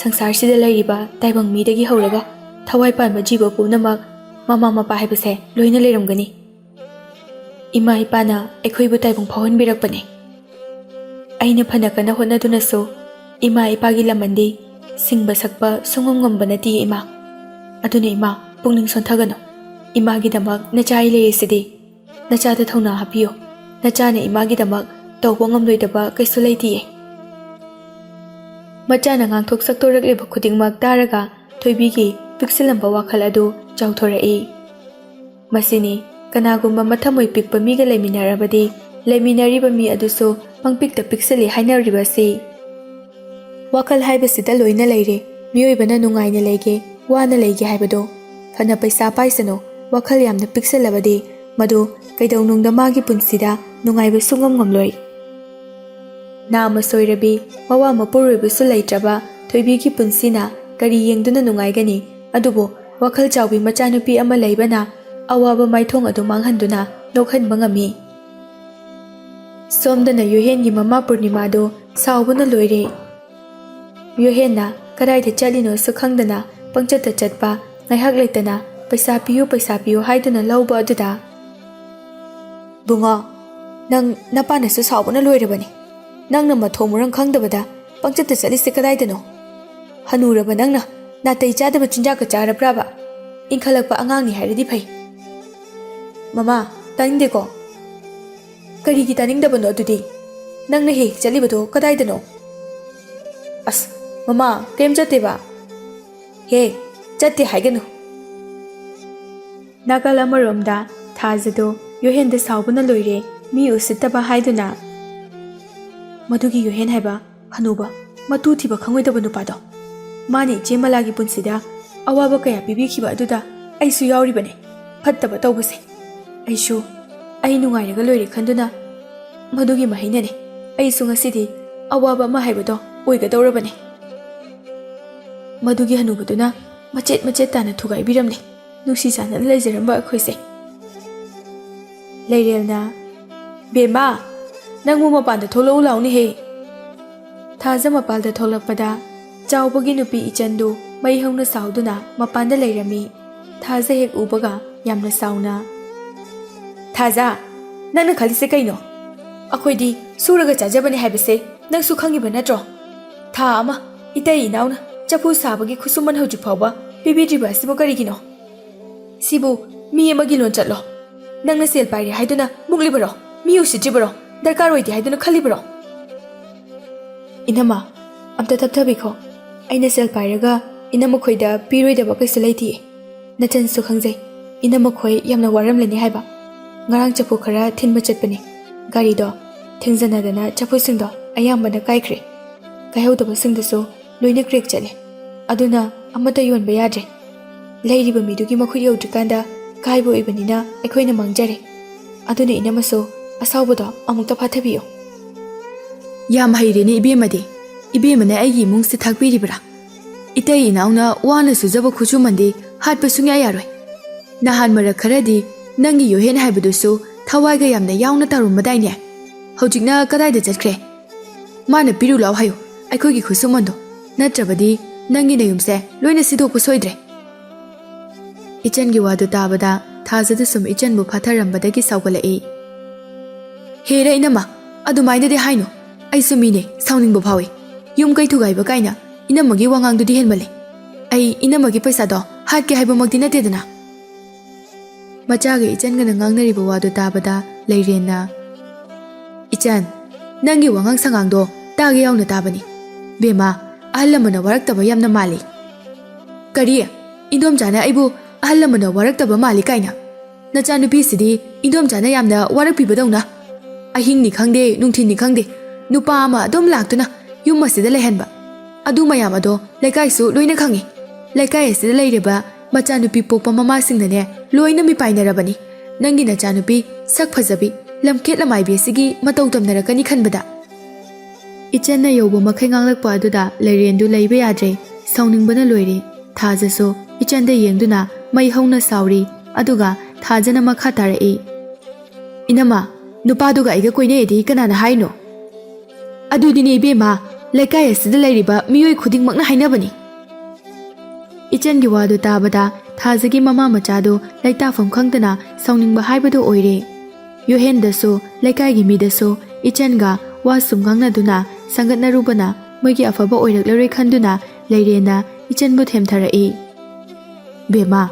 ꯁꯪꯁꯥꯔꯁꯤꯗ ꯂꯩꯔꯤꯕ ꯇꯥꯏꯕꯪ ꯃꯤꯗꯒꯤ ꯍꯧꯔꯒ ꯊꯋꯥꯏ ꯄꯥꯟꯕ ꯖꯤꯕ ꯄꯨꯝꯅꯃꯛ ꯃꯃꯥ ꯃꯄꯥ ꯍꯥꯏꯕꯁꯦ ꯂꯣꯏꯅ ꯂꯩꯔꯝꯒꯅꯤ꯫ ꯏꯃꯥ ꯏꯄꯥꯅ ꯑꯩꯈꯣꯏꯕꯨ ꯇꯥꯏꯕꯪ ꯐꯥꯎꯍꯟꯕꯤꯔꯛꯄꯅꯤ꯫ ꯑꯩꯅ ꯐꯅ ꯀꯟꯅ ꯍꯣꯠꯅꯗꯨꯅꯁꯨ ꯏꯃꯥ ꯏꯄꯥꯒꯤ ꯂꯃꯟꯗꯤ ꯁꯤꯡꯕ ꯁꯛꯄ ꯁꯨꯡꯉꯝ ꯉꯝꯕ ꯅꯠꯇꯦ ꯏꯃꯥ꯫ ꯑꯗꯨꯅ ꯏꯃꯥ, ꯄꯨꯛꯅꯤꯡ ꯁꯣꯟꯊꯒꯅꯨ꯫ ꯏꯃꯥꯒꯤꯗꯃꯛ ꯅꯆꯥ ꯑꯩ ꯂꯩꯔꯤꯁꯤꯗꯤ꯫ ꯅꯆꯥꯗ ꯊꯧꯅꯥ ꯍꯥꯞꯄꯤꯌꯨ꯫ ꯅꯆꯥꯅ ꯏꯃꯥꯒꯤꯗꯃꯛ ꯇꯧꯕ ꯉꯝꯂꯣꯏꯗꯕ ꯀꯩꯁꯨ ꯂꯩꯇꯤꯌꯦ." ꯃꯆꯥꯅ ꯉꯥꯡꯊꯣꯛ ꯁꯛꯇꯣꯔꯛꯂꯤꯕ ꯈꯨꯗꯤꯡꯃꯛ ꯇꯥꯔꯒ ꯊꯣꯏꯕꯤꯒꯤ ꯄꯤꯛꯁꯤꯜꯂꯝꯕ ꯋꯥꯈꯜ ꯑꯗꯨ ꯆꯥꯎꯊꯣꯔꯛꯏ꯫ ꯃꯁꯤꯅꯤ ꯀꯅꯥꯒꯨꯝꯕ ꯃꯊꯃꯣꯏ ꯄꯤꯛꯄ ꯃꯤꯒ ꯂꯩꯃꯤꯟꯅꯔꯕꯗꯤ ꯂꯩꯃꯤꯟꯅꯔꯤꯕ ꯃꯤ ꯑꯗꯨꯁꯨ ꯄꯪꯄꯤꯛꯇ ꯄꯤꯛꯁꯤꯜꯂꯤ ꯍꯥꯏꯅꯔꯤꯕꯁꯤ꯫ ꯋꯥꯈꯜ ꯍꯥꯏꯕꯁꯤꯗ ꯂꯣꯏꯅ ꯂꯩꯔꯦ꯫ ꯃꯤꯑꯣꯏꯕꯅ ꯅꯨꯡꯉꯥꯏꯅ ꯂꯩꯒꯦ, ꯋꯥꯅ ꯂꯩꯒꯦ ꯍꯥꯏꯕꯗꯣ ꯐꯅ ꯄꯩꯁꯥ ꯄꯥꯏꯁꯅꯨ, ꯋꯥꯈꯜ ꯌꯥꯝꯅ ꯄꯤꯛꯁꯤꯜꯂꯕꯗꯤ ꯃꯗꯨ ꯀꯩꯗꯧꯅꯨꯡꯗ ꯃꯥꯒꯤ ꯄꯨꯟꯁꯤꯗ ꯅꯨꯡꯉꯥꯏꯕ ꯁꯨꯡꯉꯝ ꯉꯝꯂꯣꯏ꯫ ꯅꯥꯝꯃ ꯁꯣꯏꯔꯕꯤ ꯃꯋꯥ ꯃꯄꯨꯔꯣꯏꯕꯁꯨ ꯂꯩꯇ꯭ꯔꯕ ꯊꯣꯏꯕꯤꯒꯤ ꯄꯨꯟꯁꯤꯅ ꯀꯔꯤ ꯌꯦꯡꯗꯨꯅ ꯅꯨꯡꯉꯥꯏꯒꯅꯤ? ꯑꯗꯨꯕꯨ ꯋꯥꯈꯜ ꯆꯥꯎꯕꯤ ꯃꯆꯥꯅꯨꯄꯤ ꯑꯃ ꯂꯩꯕꯅ ꯑꯋꯥꯕ ꯃꯥꯏꯊꯣꯡ ꯑꯗꯨ ꯃꯥꯡꯍꯟꯗꯨꯅ ꯅꯣꯛꯍꯟꯕ ꯉꯝꯃꯤ꯫ ꯁꯣꯝꯗꯅ ꯌꯨꯍꯦꯟꯒꯤ ꯃꯃꯥ ꯄꯨꯔꯅꯤꯃꯥꯗꯨ ꯁꯥꯎꯕꯅ ꯂꯣꯏꯔꯦ꯫ ꯌꯨꯍꯦꯟꯅ ꯀꯗꯥꯏꯗ ꯆꯠꯂꯤꯅꯣꯁꯨ ꯈꯪꯗꯅ ꯄꯪꯆꯠꯇ ꯆꯠꯄ, ꯉꯥꯏꯍꯥꯛ ꯂꯩꯇꯅ ꯄꯩꯁꯥ ꯄꯤꯌꯨ ꯍꯥꯏꯗꯨꯅ ꯂꯧꯕ ꯑꯗꯨꯗ "ꯕꯨꯡꯉꯣ, ꯅꯪ ꯅꯄꯥꯅꯁꯨ ꯁꯥꯎꯕꯅ ꯂꯣꯏꯔꯕꯅꯤ꯫ ꯅꯪꯅ ꯃꯊꯣꯡ ꯃꯔꯝ ꯈꯪꯗꯕꯗ ꯄꯪꯆꯠꯇ ꯆꯠꯂꯤꯁꯦ ꯀꯗꯥꯏꯗꯅꯣ? ꯍꯅꯨꯔꯕ ꯅꯪꯅ ꯅꯥꯇꯩ ꯆꯥꯗꯕ ꯆꯤꯟꯖꯥꯛꯀ ꯆꯥꯔꯕ꯭ꯔꯥꯕ? ꯏꯟꯈꯠꯂꯛꯄ ꯑꯉꯥꯡꯅꯤ ꯍꯥꯏꯔꯗꯤ ꯐꯩ." "ꯃꯃꯥ, ꯇꯥꯅꯤꯡꯗꯦꯀꯣ." "ꯀꯔꯤꯒꯤ ꯇꯥꯅꯤꯡꯗꯕꯅꯣ ꯑꯗꯨꯗꯤ? ꯅꯪꯅ ꯍꯦꯛ ꯆꯠꯂꯤꯕꯗꯣ ꯀꯗꯥꯏꯗꯅꯣ?" "ꯑꯁ ꯃꯃꯥ, ꯀꯩꯝ ꯆꯠꯇꯦꯕ." "ꯍꯦ, ꯆꯠꯇꯦ ꯍꯥꯏꯒꯅꯨ." ꯅꯥꯀꯜ ꯑꯃꯔꯣꯝꯗ ꯊꯥꯖꯗꯣ ꯌꯨꯍꯦꯟꯗ ꯁꯥꯎꯕꯅ ꯂꯣꯏꯔꯦ, ꯃꯤ ꯎꯁꯤꯠꯇꯕ ꯍꯥꯏꯗꯨꯅ꯫ "ꯃꯗꯨꯒꯤ ꯌꯨꯍꯦꯟ ꯍꯥꯏꯕ ꯍꯅꯨꯕ ꯃꯇꯨ ꯊꯤꯕ ꯈꯪꯉꯣꯏꯗꯕ ꯅꯨꯄꯥꯗꯣ, ꯃꯥꯅ ꯏꯆꯦ ꯃꯂꯥꯒꯤ ꯄꯨꯟꯁꯤꯗ ꯑꯋꯥꯕ ꯀꯌꯥ ꯄꯤꯕꯤꯈꯤꯕ ꯑꯗꯨꯗ ꯑꯩꯁꯨ ꯌꯥꯎꯔꯤꯕꯅꯦ ꯐꯠꯇꯕ ꯇꯧꯕꯁꯦ꯫ ꯑꯩ ꯅꯨꯡꯉꯥꯏꯔꯒ ꯂꯣꯏꯔꯦ ꯈꯟꯗꯨꯅ ꯃꯗꯨꯒꯤ ꯃꯍꯩꯅꯅꯦ ꯑꯩꯁꯨ ꯉꯁꯤꯗꯤ ꯑꯋꯥꯕ ꯑꯃ ꯍꯥꯏꯕꯗꯣ ꯑꯣꯏꯒꯗꯧꯔꯕꯅꯦ꯫ ꯃꯗꯨꯒꯤ ꯍꯅꯨꯕꯗꯨꯅ ꯃꯆꯦꯠ ꯃꯆꯦꯠ ꯇꯥꯅ ꯊꯨꯒꯥꯏꯕꯤꯔꯝꯂꯦ꯫ ꯅꯨꯡꯁꯤ ꯆꯥꯟꯅꯅ ꯂꯩꯖꯔꯝꯕ ꯑꯩꯈꯣꯏꯁꯦ ꯂꯩꯔꯦꯜꯅ ꯕꯦꯝꯃ ꯅꯪꯕꯨ ꯃꯄꯥꯟꯗ ꯊꯣꯛꯂꯛꯎ ꯂꯥꯎꯅꯦꯍꯦ ꯊꯥꯖ ꯃꯄꯥꯜꯗ ꯊꯣꯛꯂꯛꯄꯗ ꯆꯥꯎꯕꯒꯤ ꯅꯨꯄꯤ ꯏꯆꯟꯗꯨ ꯃꯩ ꯍꯧꯅ ꯁꯥꯎꯗꯨꯅ ꯃꯄꯥꯟꯗ ꯂꯩꯔꯝꯃꯤ ꯊꯥꯖ ꯍꯦꯛ ꯎꯕꯒ ꯌꯥꯝꯅ ꯁꯥꯎꯅ ꯊꯥꯖ ꯅꯪꯅ ꯈꯜꯂꯤꯁꯦ ꯀꯩꯅꯣ ꯑꯩꯈꯣꯏꯗꯤ ꯁꯨꯔꯒ ꯆꯥꯖꯕꯅꯤ ꯍꯥꯏꯕꯁꯦ ꯅꯪꯁꯨ ꯈꯪꯉꯤꯕ ꯅꯠꯇ꯭ꯔꯣ ꯊꯥ ꯑꯃ ꯏꯇꯩ ꯏꯅꯥꯎꯅ ꯆꯐꯨ ꯁꯥꯕꯒꯤ ꯈꯨꯠꯁꯨꯃꯟ ꯍꯧꯖꯤꯛ ꯐꯥꯎꯕ ꯄꯤꯕꯤꯗ꯭ꯔꯤꯕ ꯑꯁꯤꯕꯨ ꯀꯔꯤꯒꯤꯅꯣ ꯁꯤꯕꯨ ꯃꯤ ꯑꯃꯒꯤ ꯂꯣꯟ ꯆꯠꯂꯣ ꯅꯪꯅ ꯁꯦꯜ ꯄꯥꯏꯔꯦ ꯍꯥꯏꯗꯨꯅ ꯃꯨꯛꯂꯤꯕꯔꯣ ꯃꯤ ꯎꯁꯤꯠꯇ꯭ꯔꯤꯕꯔꯣ ꯗꯔꯀꯥꯔ ꯑꯣꯏꯗꯦ ꯍꯥꯏꯗꯨꯅ ꯈꯜꯂꯤꯕꯔꯣ ꯏꯅꯝꯃ ꯑꯝꯇ ꯊꯞꯊꯕꯤꯈꯣ ꯑꯩꯅ ꯁꯦꯜ ꯄꯥꯏꯔꯒ ꯏꯅꯝꯃꯈꯣꯏꯗ ꯄꯤꯔꯣꯏꯗꯕ ꯀꯩꯁꯨ ꯂꯩꯇꯤꯌꯦ ꯅꯆꯟꯁꯨ ꯈꯪꯖꯩ ꯏꯅꯝꯃꯈꯣꯏ ꯌꯥꯝꯅ ꯋꯥꯔꯝꯂꯅꯤ ꯍꯥꯏꯕ ꯉꯔꯥꯡ ꯆꯐꯨ ꯈꯔ ꯊꯤꯟꯕ ꯆꯠꯄꯅꯤ ꯒꯥꯔꯤꯗꯣ ꯊꯦꯡꯖꯟꯅꯗꯅ ꯆꯐꯨꯁꯤꯡꯗꯣ ꯑꯌꯥꯝꯕꯅ ꯀꯥꯏꯈ꯭ꯔꯦ ꯀꯥꯏꯍꯧꯗꯕꯁꯤꯡꯗꯨꯁꯨ ꯂꯣꯏꯅ ꯀ꯭ꯔꯦꯛ ꯆꯠꯂꯦ ꯑꯗꯨꯅ ꯑꯃꯠꯇ ꯌꯣꯟꯕ ꯌꯥꯗ꯭ꯔꯦ ꯂꯩꯔꯤꯕ ꯃꯤꯗꯨꯒꯤ ꯃꯈꯨꯠ ꯌꯧꯗ꯭ꯔꯤꯀꯥꯟꯗ ꯀꯥꯏꯕ ꯑꯣꯏꯕꯅꯤꯅ ꯑꯩꯈꯣꯏꯅ ꯃꯥꯡꯖꯔꯦ ꯑꯗꯨꯅ ꯏꯅꯝꯃꯁꯨ ꯑꯁꯥꯎꯕꯗꯣ ꯑꯃꯨꯛꯇ ꯐꯥꯊꯕꯤꯌꯨ ꯌꯥꯝ ꯍꯩꯔꯦꯅꯦ ꯏꯕꯦꯝꯃꯗꯤ ꯏꯕꯦꯝꯃꯅ ꯑꯩꯒꯤ ꯏꯃꯨꯡꯁꯦ ꯊꯥꯛꯄꯤꯔꯤꯕ꯭ꯔꯥ ꯏꯇꯩ ꯏꯅꯥꯎꯅ ꯋꯥꯅ ꯁꯨꯖꯕ ꯈꯨꯠꯁꯨꯃꯟꯗꯤ ꯍꯥꯠꯄ ꯁꯨꯡꯌꯥ ꯌꯥꯔꯣꯏ ꯅꯍꯥꯟ ꯃꯔꯛ ꯈꯔꯗꯤ ꯅꯪꯒꯤ ꯌꯣꯍꯦꯟ ꯍꯥꯏꯕꯗꯨꯁꯨ ꯊꯋꯥꯏꯒ ꯌꯥꯝꯅ ꯌꯥꯎꯅ ꯇꯧꯔꯝꯕꯗꯥꯏꯅꯦ ꯍꯧꯖꯤꯛꯅ ꯀꯗꯥꯏꯗ ꯆꯠꯈ꯭ꯔꯦ ꯃꯥꯅ ꯄꯤꯔꯨ ꯂꯥꯎ ꯍꯥꯏꯌꯨ ꯑꯩꯈꯣꯏꯒꯤ ꯈꯨꯠꯁꯨꯃꯟꯗꯣ ꯅꯠꯇ꯭ꯔꯕꯗꯤ ꯅꯪꯒꯤ ꯅꯌꯨꯝꯁꯦ ꯂꯣꯏꯅ ꯁꯤꯗꯣꯛꯄ ꯁꯣꯏꯗ꯭ꯔꯦ ꯏꯆꯟꯒꯤ ꯋꯥꯗꯨ ꯇꯥꯕꯗ ꯊꯥꯖꯗ ꯁꯨꯝ ꯏꯆꯟꯕꯨ ꯐꯥꯊꯔꯝꯕꯗꯒꯤ ꯁꯥꯎꯒꯠꯂꯛꯏ ꯍꯦꯔ ꯏꯅꯝꯃ ꯑꯗꯨꯃꯥꯏꯅꯗꯤ ꯍꯥꯏꯅꯨ ꯑꯩꯁꯨ ꯃꯤꯅꯦ ꯁꯥꯎꯅꯤꯡꯕ ꯐꯥꯎꯏ ꯌꯨꯝ ꯀꯩ ꯊꯨꯒꯥꯏꯕ ꯀꯥꯏꯅ ꯏꯅꯝꯃꯒꯤ ꯋꯥꯉꯥꯡꯗꯨꯗꯤ ꯍꯦꯟꯃꯜꯂꯦ ꯑꯩ ꯏꯅꯝꯃꯒꯤ ꯄꯩꯁꯥꯗꯣ ꯍꯥꯠꯀꯦ ꯍꯥꯏꯕꯃꯛꯇꯤ ꯅꯠꯇꯦꯗꯅ ꯃꯆꯥꯒ ꯏꯆꯟꯒꯅ ꯉꯥꯡꯅꯔꯤꯕ ꯋꯥꯗꯨ ꯇꯥꯕꯗ ꯂꯩꯔꯦꯟꯅ ꯏꯆꯟ ꯅꯪꯒꯤ ꯋꯥꯉꯥꯡ ꯁꯉꯥꯡꯗꯣ ꯇꯥꯒꯦ ꯌꯥꯎꯅ ꯇꯥꯕꯅꯤ ꯕꯦꯝꯃ ꯑꯍꯜ ꯂꯃꯟꯅ ꯋꯥꯔꯛꯇꯕ ꯌꯥꯝꯅ ꯃꯥꯜꯂꯤ ꯀꯔꯤ ꯏꯟꯗꯣꯝꯆꯥꯅ ꯑꯩꯕꯨ ꯑꯍꯜ ꯂꯃꯟꯅ ꯋꯥꯔꯛꯇꯕ ꯃꯥꯜꯂꯤ ꯀꯥꯏꯅ ꯅꯆꯥꯅꯨꯄꯤꯁꯤꯗꯤ ꯏꯟꯗꯣꯝꯆꯥꯅ ꯌꯥꯝꯅ ꯋꯥꯔꯛꯄꯤꯕꯗꯧꯅ ꯑꯍꯤꯡꯅꯤ ꯈꯪꯗꯦ ꯅꯨꯡꯊꯤꯟꯅꯤ ꯈꯪꯗꯦ ꯅꯨꯄꯥ ꯑꯃ ꯑꯗꯨꯝ ꯂꯥꯛꯇꯨꯅ ꯌꯨꯝ ꯑꯁꯤꯗ ꯂꯩꯍꯟꯕ ꯑꯗꯨ ꯃꯌꯥꯝ ꯑꯗꯣ ꯂꯩꯀꯥꯏꯁꯨ ꯂꯣꯏꯅ ꯈꯪꯉꯤ ꯂꯩꯀꯥꯏ ꯑꯁꯤꯗ ꯂꯩꯔꯤꯕ ꯃꯆꯥꯅꯨꯄꯤ ꯄꯣꯛꯄ ꯃꯃꯥꯁꯤꯡꯅꯅꯦ ꯂꯣꯏꯅ ꯃꯤꯄꯥꯏꯅꯔꯕꯅꯤ ꯅꯪꯒꯤ ꯅꯆꯥꯅꯨꯄꯤ ꯁꯛ ꯐꯖꯕꯤ ꯂꯝꯈꯦꯠ ꯂꯃꯥꯏꯕꯤ ꯑꯁꯤꯒꯤ ꯃꯇꯧ ꯇꯝꯅꯔꯛꯀꯅꯤ ꯈꯟꯕꯗ ꯏꯆꯟꯅ ꯌꯧꯕ ꯃꯈꯩ ꯉꯥꯡꯂꯛꯄ ꯑꯗꯨꯗ ꯂꯩꯔꯦꯟꯗꯨ ꯂꯩꯕ ꯌꯥꯗ꯭ꯔꯦ ꯁꯥꯎꯅꯤꯡꯕꯅ ꯂꯣꯏꯔꯦ ꯊꯥꯖꯁꯨ ꯏꯆꯟꯗ ꯌꯦꯡꯗꯨꯅ ꯃꯩ ꯍꯧꯅ ꯁꯥꯎꯔꯤ ꯑꯗꯨꯒ ꯊꯥꯖꯅ ꯃꯈꯥ ꯇꯥꯔꯛꯏ ꯏꯅꯝꯃ ꯅꯨꯄꯥꯗꯨꯒ ꯑꯩꯒ ꯀꯣꯏꯅꯩꯗꯤ ꯀꯅꯥꯅ ꯍꯥꯏꯅꯣ ꯑꯗꯨꯗꯤꯅꯦ ꯏꯕꯦꯝꯃ ꯂꯩꯀꯥꯏ ꯑꯁꯤꯗ ꯂꯩꯔꯤꯕ ꯃꯤꯑꯣꯏ ꯈꯨꯗꯤꯡꯃꯛꯅ ꯍꯥꯏꯅꯕꯅꯤ ꯏꯆꯟꯒꯤ ꯋꯥꯗꯨ ꯇꯥꯕꯗ ꯊꯥꯖꯒꯤ ꯃꯃꯥ ꯃꯆꯥꯗꯨ ꯂꯩꯇꯥꯐꯝ ꯈꯪꯗꯅ ꯁꯥꯎꯅꯤꯡꯕ ꯍꯥꯏꯕꯗꯨ ꯑꯣꯏꯔꯦ ꯌꯣꯍꯦꯟꯗꯁꯨ ꯂꯩꯀꯥꯏꯒꯤ ꯃꯤꯗꯁꯨ ꯏꯆꯟꯒ ꯋꯥ ꯁꯨꯝ ꯉꯥꯡꯅꯗꯨꯅ ꯁꯪꯒꯠꯅꯔꯨꯕꯅ ꯃꯣꯏꯒꯤ ꯑꯐꯕ ꯑꯣꯏꯔꯛꯂꯔꯣꯏ ꯈꯟꯗꯨꯅ ꯂꯩꯔꯦꯟꯅ ꯏꯆꯟꯕꯨ ꯊꯦꯝꯊꯔꯛꯏ ꯕꯦꯝꯃ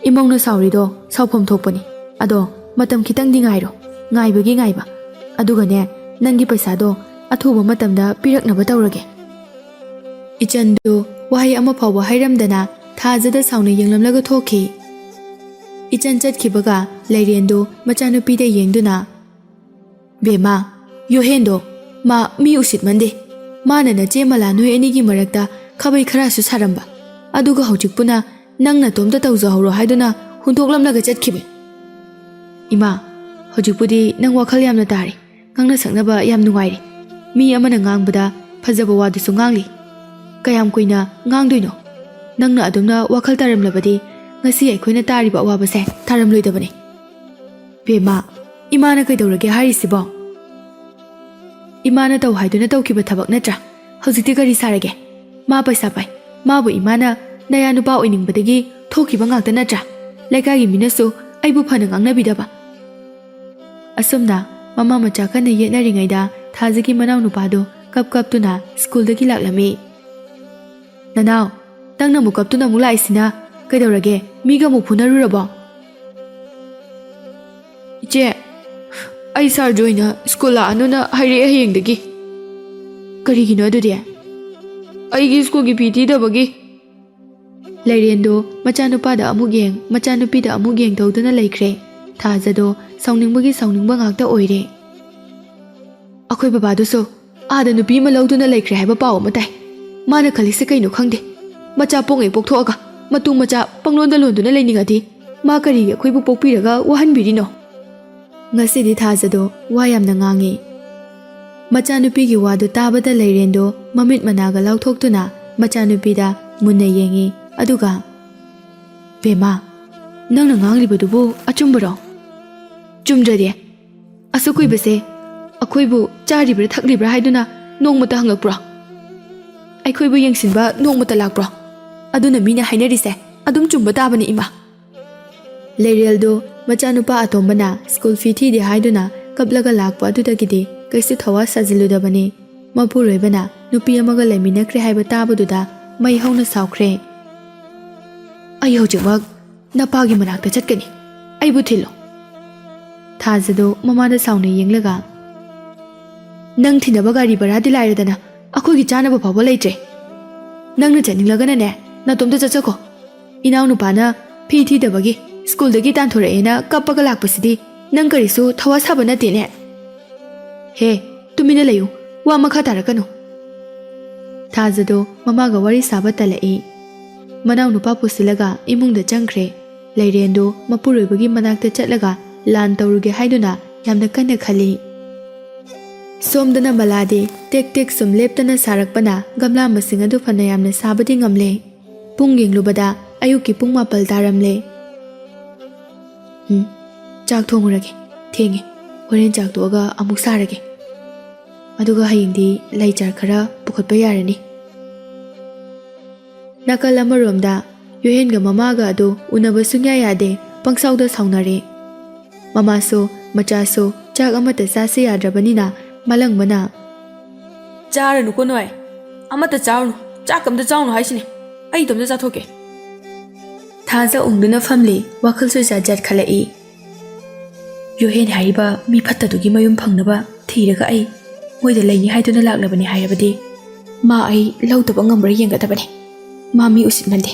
ꯏꯃꯧꯅ ꯁꯥꯎꯔꯤꯗꯣ ꯁꯥꯎꯐꯝ ꯊꯣꯛꯄꯅꯤ ꯑꯗꯣ ꯃꯇꯝ ꯈꯤꯇꯪꯗꯤ ꯉꯥꯏꯔꯣ ꯉꯥꯏꯕꯒꯤ ꯉꯥꯏꯕ ꯑꯗꯨꯒꯅꯦ ꯅꯪꯒꯤ ꯄꯩꯁꯥꯗꯣ ꯑꯊꯨꯕ ꯃꯇꯝꯗ ꯄꯤꯔꯛꯅꯕ ꯇꯧꯔꯒꯦ ꯏꯆꯟꯗꯨ ꯋꯥꯍꯩ ꯑꯃ ꯐꯥꯎꯕ ꯍꯥꯏꯔꯝꯗꯅ ꯊꯥꯖꯗ ꯁꯥꯎꯅ ꯌꯦꯡꯂꯝꯂꯒ ꯊꯣꯛꯈꯤ ꯏꯆꯟ ꯆꯠꯈꯤꯕꯒ ꯂꯩꯔꯦꯟꯗꯨ ꯃꯆꯥꯅꯨꯄꯤꯗ ꯌꯦꯡꯗꯨꯅ ꯕꯦꯝꯃ ꯌꯣꯍꯦꯟꯗꯣ ꯃꯥ ꯃꯤ ꯎꯁꯤꯠꯃꯟꯗꯦ ꯃꯥꯅ ꯅꯆꯦ ꯃꯂꯥ ꯅꯣꯏ ꯑꯅꯤꯒꯤ ꯃꯔꯛꯇ ꯈꯥꯕꯩ ꯈꯔꯁꯨ ꯁꯥꯔꯝꯕ ꯑꯗꯨꯒ ꯍꯧꯖꯤꯛꯄꯨꯅ ꯅꯪꯅ ꯇꯣꯝꯇ ꯇꯧꯖꯍꯧꯔꯣ ꯍꯥꯏꯗꯨꯅ ꯍꯨꯟꯗꯣꯛꯂꯝꯂꯒ ꯆꯠꯈꯤꯕ ꯏꯃꯥ ꯍꯧꯖꯤꯛꯄꯨꯗꯤ ꯅꯪ ꯋꯥꯈꯜ ꯌꯥꯝꯅ ꯇꯥꯔꯤ ꯉꯥꯡꯅ ꯁꯛꯅꯕ ꯌꯥꯝ ꯅꯨꯡꯉꯥꯏꯔꯦ ꯃꯤ ꯑꯃꯅ ꯉꯥꯡꯕꯗ ꯐꯖꯕ ꯋꯥꯗꯨꯁꯨ ꯉꯥꯡꯂꯤ ꯀꯌꯥꯝ ꯀꯨꯏꯅ ꯉꯥꯡꯗꯣꯏꯅꯣ ꯅꯪꯅ ꯑꯗꯨꯝꯅ ꯋꯥꯈꯜ ꯇꯥꯔꯝꯂꯕꯗꯤ ꯉꯁꯤ ꯑꯩꯈꯣꯏꯅ ꯇꯥꯔꯤꯕ ꯑꯋꯥꯕꯁꯦ ꯇꯥꯔꯝꯂꯣꯏꯗꯕꯅꯤ ꯕꯦꯝꯃ ꯏꯃꯥꯅ ꯀꯩꯗꯧꯔꯒꯦ ꯍꯥꯏꯔꯤꯁꯤꯕꯣ ꯏꯃꯥꯅ ꯇꯧ ꯍꯥꯏꯗꯨꯅ ꯇꯧꯈꯤꯕ ꯊꯕꯛ ꯅꯠꯇ꯭ꯔꯥ ꯍꯧꯖꯤꯛꯇꯤ ꯀꯔꯤ ꯁꯥꯔꯒꯦ ꯃꯥ ꯄꯩꯁꯥ ꯄꯥꯏ ꯃꯥꯕꯨ ꯏꯃꯥꯅ ꯅꯌꯥ ꯅꯨꯄꯥ ꯑꯣꯏꯅꯤꯡꯕꯗꯒꯤ ꯊꯣꯛꯈꯤꯕ ꯉꯥꯛꯇ ꯅꯠꯇ꯭ꯔꯥ ꯂꯩꯀꯥꯏꯒꯤ ꯃꯤꯅꯁꯨ ꯑꯩꯕꯨ ꯐꯅ ꯉꯥꯡꯅꯕꯤꯗꯕ ꯑꯁꯨꯝꯅ ꯃꯃꯥ ꯃꯆꯥ ꯀꯟꯅ ꯌꯦꯠꯅꯔꯤꯉꯩꯗ ꯊꯥꯖꯒꯤ ꯃꯅꯥꯎ ꯅꯨꯄꯥꯗꯨ ꯀꯞꯇꯨꯅ ꯁ꯭ꯀꯨꯜꯗꯒꯤ ꯂꯥꯛꯂꯝꯃꯤ ꯅꯅꯥꯎ ꯅꯪꯅ ꯑꯃꯨꯛ ꯀꯞꯇꯨꯅ ꯑꯃꯨꯛ ꯂꯥꯛꯏꯁꯤꯅ ꯀꯩꯗꯧꯔꯒꯦ ꯃꯤꯒ ꯑꯃꯨꯛ ꯐꯨꯅꯔꯨꯔꯕꯣ ꯏꯆꯦ ꯑꯩ ꯁꯥꯔ ꯖꯣꯏꯅ ꯁ꯭ꯀꯨꯜ ꯂꯥꯛꯑꯅꯨꯅ ꯍꯥꯏꯔꯛꯑꯦ ꯍꯌꯦꯡꯗꯒꯤ ꯀꯔꯤꯒꯤꯅꯣ ꯑꯗꯨꯗꯤ ꯑꯩꯒꯤ ꯁ꯭ꯀꯨꯜꯒꯤ ꯐꯤ ꯊꯤꯗꯕꯒꯤ ꯂꯩꯔꯦꯟꯗꯣ ꯃꯆꯥꯅꯨꯄꯥꯗ ꯑꯃꯨꯛ ꯌꯦꯡ ꯃꯆꯥꯅꯨꯄꯤꯗ ꯑꯃꯨꯛ ꯌꯦꯡ ꯇꯧꯗꯨꯅ ꯂꯩꯈ꯭ꯔꯦ ꯊꯥꯖꯗꯣ ꯁꯥꯎꯅꯤꯡꯕꯒꯤ ꯁꯥꯎꯅꯤꯡꯕ ꯉꯥꯛꯇ ꯑꯣꯏꯔꯦ ꯑꯩꯈꯣꯏ ꯕꯕꯥꯗꯨꯁꯨ ꯑꯥꯗ ꯅꯨꯄꯤ ꯑꯃ ꯂꯧꯗꯨꯅ ꯂꯩꯈ꯭ꯔꯦ ꯍꯥꯏꯕ ꯄꯥꯎ ꯑꯃ ꯇꯥꯏ ꯃꯥꯅ ꯈꯜꯂꯤꯁꯦ ꯀꯩꯅꯣ ꯈꯪꯗꯦ ꯃꯆꯥ ꯄꯣꯛꯉꯩ ꯄꯣꯛꯊꯣꯛꯑꯒ ꯃꯇꯨ ꯃꯆꯥ ꯄꯪꯂꯣꯟꯗ ꯂꯣꯟꯗꯨꯅ ꯂꯩꯅꯤꯡꯉꯗꯤ ꯃꯥ ꯀꯔꯤꯒꯤ ꯑꯩꯈꯣꯏꯕꯨ ꯄꯣꯛꯄꯤꯔꯒ ꯋꯥꯍꯟꯕꯤꯔꯤꯅꯣ ꯉꯁꯤꯗꯤ ꯊꯥꯖꯗꯣ ꯋꯥ ꯌꯥꯝꯅ ꯉꯥꯡꯉꯤ ꯃꯆꯥꯅꯨꯄꯤꯒꯤ ꯋꯥꯗꯨ ꯇꯥꯕꯗ ꯂꯩꯔꯦꯟꯗꯣ ꯃꯃꯤꯠ ꯃꯅꯥꯒ ꯂꯥꯎꯊꯣꯛꯇꯨꯅ ꯃꯆꯥꯅꯨꯄꯤꯗ ꯃꯨꯟꯅ ꯌꯦꯡꯉꯤ ꯑꯗꯨꯒ ꯕꯦꯝꯃ ꯅꯪꯅ ꯉꯥꯡꯂꯤꯕꯗꯨꯕꯨ ꯑꯆꯨꯝꯕꯔꯣ? ꯆꯨꯝꯗ꯭ꯔꯗꯤ ꯑꯁꯨꯛ ꯀꯨꯏꯕꯁꯦ ꯑꯩꯈꯣꯏꯕꯨ ꯆꯥꯔꯤꯕ꯭ꯔꯥ ꯊꯛꯂꯤꯕ꯭ꯔꯥ ꯍꯥꯏꯗꯨꯅ ꯅꯣꯡꯃꯇ ꯍꯪꯉꯛꯄ꯭ꯔꯣ? ꯑꯩꯈꯣꯏꯕꯨ ꯌꯦꯡꯁꯤꯟꯕ ꯅꯣꯡꯃꯇ ꯂꯥꯛꯄ꯭ꯔꯣ? ꯑꯗꯨꯅ ꯃꯤꯅ ꯍꯥꯏꯅꯔꯤꯁꯦ ꯑꯗꯨꯝ ꯆꯨꯝꯕ ꯇꯥꯕꯅꯤ ꯏꯃꯥ꯫ ꯂꯩꯔꯦꯜꯗꯣ ꯃꯆꯥꯅꯨꯄꯥ ꯑꯇꯣꯝꯕꯅ ꯁ꯭ꯀꯨꯜ ꯐꯤ ꯊꯤꯗꯦ ꯍꯥꯏꯗꯨꯅ ꯀꯞꯂꯒ ꯂꯥꯛꯄ ꯑꯗꯨꯗꯒꯤꯗꯤ ꯀꯩꯁꯨ ꯊꯋꯥ ꯁꯥꯖꯤꯜꯂꯨꯗꯕꯅꯤ꯫ ꯃꯄꯨꯔꯣꯏꯕꯅ ꯅꯨꯄꯤ ꯑꯃꯒ ꯂꯩꯃꯤꯟꯅꯈ꯭ꯔꯦ ꯍꯥꯏꯕ ꯇꯥꯕꯗꯨꯗ ꯃꯩ ꯍꯧꯅ ꯁꯥꯎꯈ꯭ꯔꯦ꯫ ꯑꯩ ꯍꯧꯖꯤꯛꯃꯛ ꯅꯄꯥꯒꯤ ꯃꯅꯥꯛꯇ ꯆꯠꯀꯅꯤ, ꯑꯩꯕꯨ ꯊꯤꯜꯂꯣ꯫ ꯊꯥꯖꯗꯣ ꯃꯃꯥꯗ ꯁꯥꯎꯅ ꯌꯦꯡꯂꯒ, ꯅꯪ ꯊꯤꯟꯅꯕ ꯒꯥꯔꯤ ꯕꯔꯥꯗꯤ ꯂꯥꯏꯔꯗꯅ ꯑꯩꯈꯣꯏꯒꯤ ꯆꯥꯅꯕ ꯐꯥꯎꯕ ꯂꯩꯇ꯭ꯔꯦ꯫ ꯅꯪꯅ ꯆꯠꯅꯤꯡꯂꯒꯅꯅꯦ ꯅꯇꯣꯝꯇ ꯆꯠꯆꯀꯣ꯫ ꯏꯅꯥꯎꯅꯨꯄꯥꯅ ꯐꯤ ꯊꯤꯗꯕꯒꯤ ꯁ꯭ꯀꯨꯜꯗꯒꯤ ꯇꯥꯟꯊꯣꯔꯛꯑꯦꯅ ꯀꯞꯄꯒ ꯂꯥꯛꯄꯁꯤꯗꯤ ꯅꯪ ꯀꯔꯤꯁꯨ ꯊꯋꯥ ꯁꯥꯕ ꯅꯠꯇꯦꯅꯦ꯫ ꯍꯦ, ꯇꯨꯃꯤꯟꯅ ꯂꯩꯌꯨ, ꯋꯥ ꯃꯈꯥ ꯇꯥꯔꯛꯀꯅꯨ꯫ ꯊꯥꯖꯗꯣ ꯃꯃꯥꯒ ꯋꯥꯔꯤ ꯁꯥꯕ ꯇꯜꯂꯛꯏ꯫ ꯃꯅꯥꯎꯅꯨꯄꯥ ꯄꯨꯁꯤꯜꯂꯒ ꯏꯃꯨꯡꯗ ꯆꯪꯈ꯭ꯔꯦ꯫ ꯂꯩꯔꯦꯟꯗꯣ ꯃꯄꯨꯔꯣꯏꯕꯒꯤ ꯃꯅꯥꯛꯇ ꯆꯠꯂꯒ ꯂꯥꯟ ꯇꯧꯔꯨꯒꯦ ꯍꯥꯏꯗꯨꯅ ꯌꯥꯝꯅ ꯀꯟꯅ ꯈꯜꯂꯤ꯫ ꯁꯣꯝꯗꯅ ꯃꯂꯥꯗꯤ ꯇꯦꯛ ꯇꯦꯛ ꯁꯨꯝ ꯂꯦꯞꯇꯅ ꯁꯥꯔꯛꯄꯅ ꯒꯝꯂꯥ ꯃꯁꯤꯡ ꯑꯗꯨ ꯐꯅ ꯌꯥꯝꯅ ꯁꯥꯕꯗꯤ ꯉꯝꯂꯦ꯫ ꯄꯨꯡ ꯌꯦꯡꯂꯨꯕꯗ ꯑꯌꯨꯛꯀꯤ ꯄꯨꯡ 4 ꯇꯥꯔꯝꯂꯦ꯫ ꯆꯥꯛ ꯊꯣꯡꯉꯨꯔꯒꯦ, ꯊꯦꯡꯉꯦ꯫ ꯍꯣꯔꯦꯟ ꯆꯥꯛ ꯇꯣꯛꯑꯒ ꯑꯃꯨꯛ ꯁꯥꯔꯒꯦ꯫ ꯑꯗꯨꯒ ꯍꯌꯦꯡꯗꯤ ꯂꯩ ꯆꯥꯔ ꯈꯔ ꯄꯨꯈꯠꯄ ꯌꯥꯔꯅꯤ꯫ ꯅꯥꯀꯜ ꯑꯃꯔꯣꯝꯗ ꯌꯣꯍꯦꯟꯒ ꯃꯃꯥꯒ ꯑꯗꯨ ꯎꯅꯕ ꯁꯨꯡꯌꯥ ꯌꯥꯗꯦ, ꯄꯪꯁꯥꯎꯗ ꯁꯥꯎꯅꯔꯦ꯫ ꯃꯃꯥꯁꯨ ꯃꯆꯥꯁꯨ ꯆꯥꯛ ꯑꯃꯠꯇ ꯆꯥꯁꯦ ꯌꯥꯗ꯭ꯔꯕꯅꯤꯅ ꯃꯂꯪꯕꯅ, ꯆꯥꯔꯅꯨꯀꯣ ꯅꯣꯏ, ꯑꯃꯠꯇ ꯆꯥꯔꯨꯅꯨ, ꯆꯥꯛ ꯑꯝꯇ ꯆꯥꯎꯅꯨ ꯍꯥꯏꯁꯤꯅꯦ, ꯑꯩ ꯏꯇꯣꯝꯇ ꯆꯥꯊꯣꯛꯀꯦ꯫ ꯊꯥꯖ ꯎꯡꯗꯨꯅ ꯐꯝꯂꯤ, ꯋꯥꯈꯜꯁꯨ ꯖꯥꯠ ꯈꯜꯂꯛꯏ꯫ ꯌꯣꯍꯦꯟ ꯍꯥꯏꯔꯤꯕ ꯃꯤ ꯐꯠꯇꯗꯨꯒꯤ ꯃꯌꯨꯝ ꯐꯪꯅꯕ ꯊꯤꯔꯒ ꯑꯩ ꯃꯣꯏꯗ ꯂꯩꯅꯤ ꯍꯥꯏꯗꯨꯅ ꯂꯥꯛꯂꯕꯅꯤ ꯍꯥꯏꯔꯕꯗꯤ ꯃꯥ ꯑꯩ ꯂꯧꯗꯕ ꯉꯝꯕ꯭ꯔꯥ ꯌꯦꯡꯒꯗꯕꯅꯤ꯫ ꯃꯥ ꯃꯤ ꯎꯁꯤꯠꯃꯟꯗꯦ,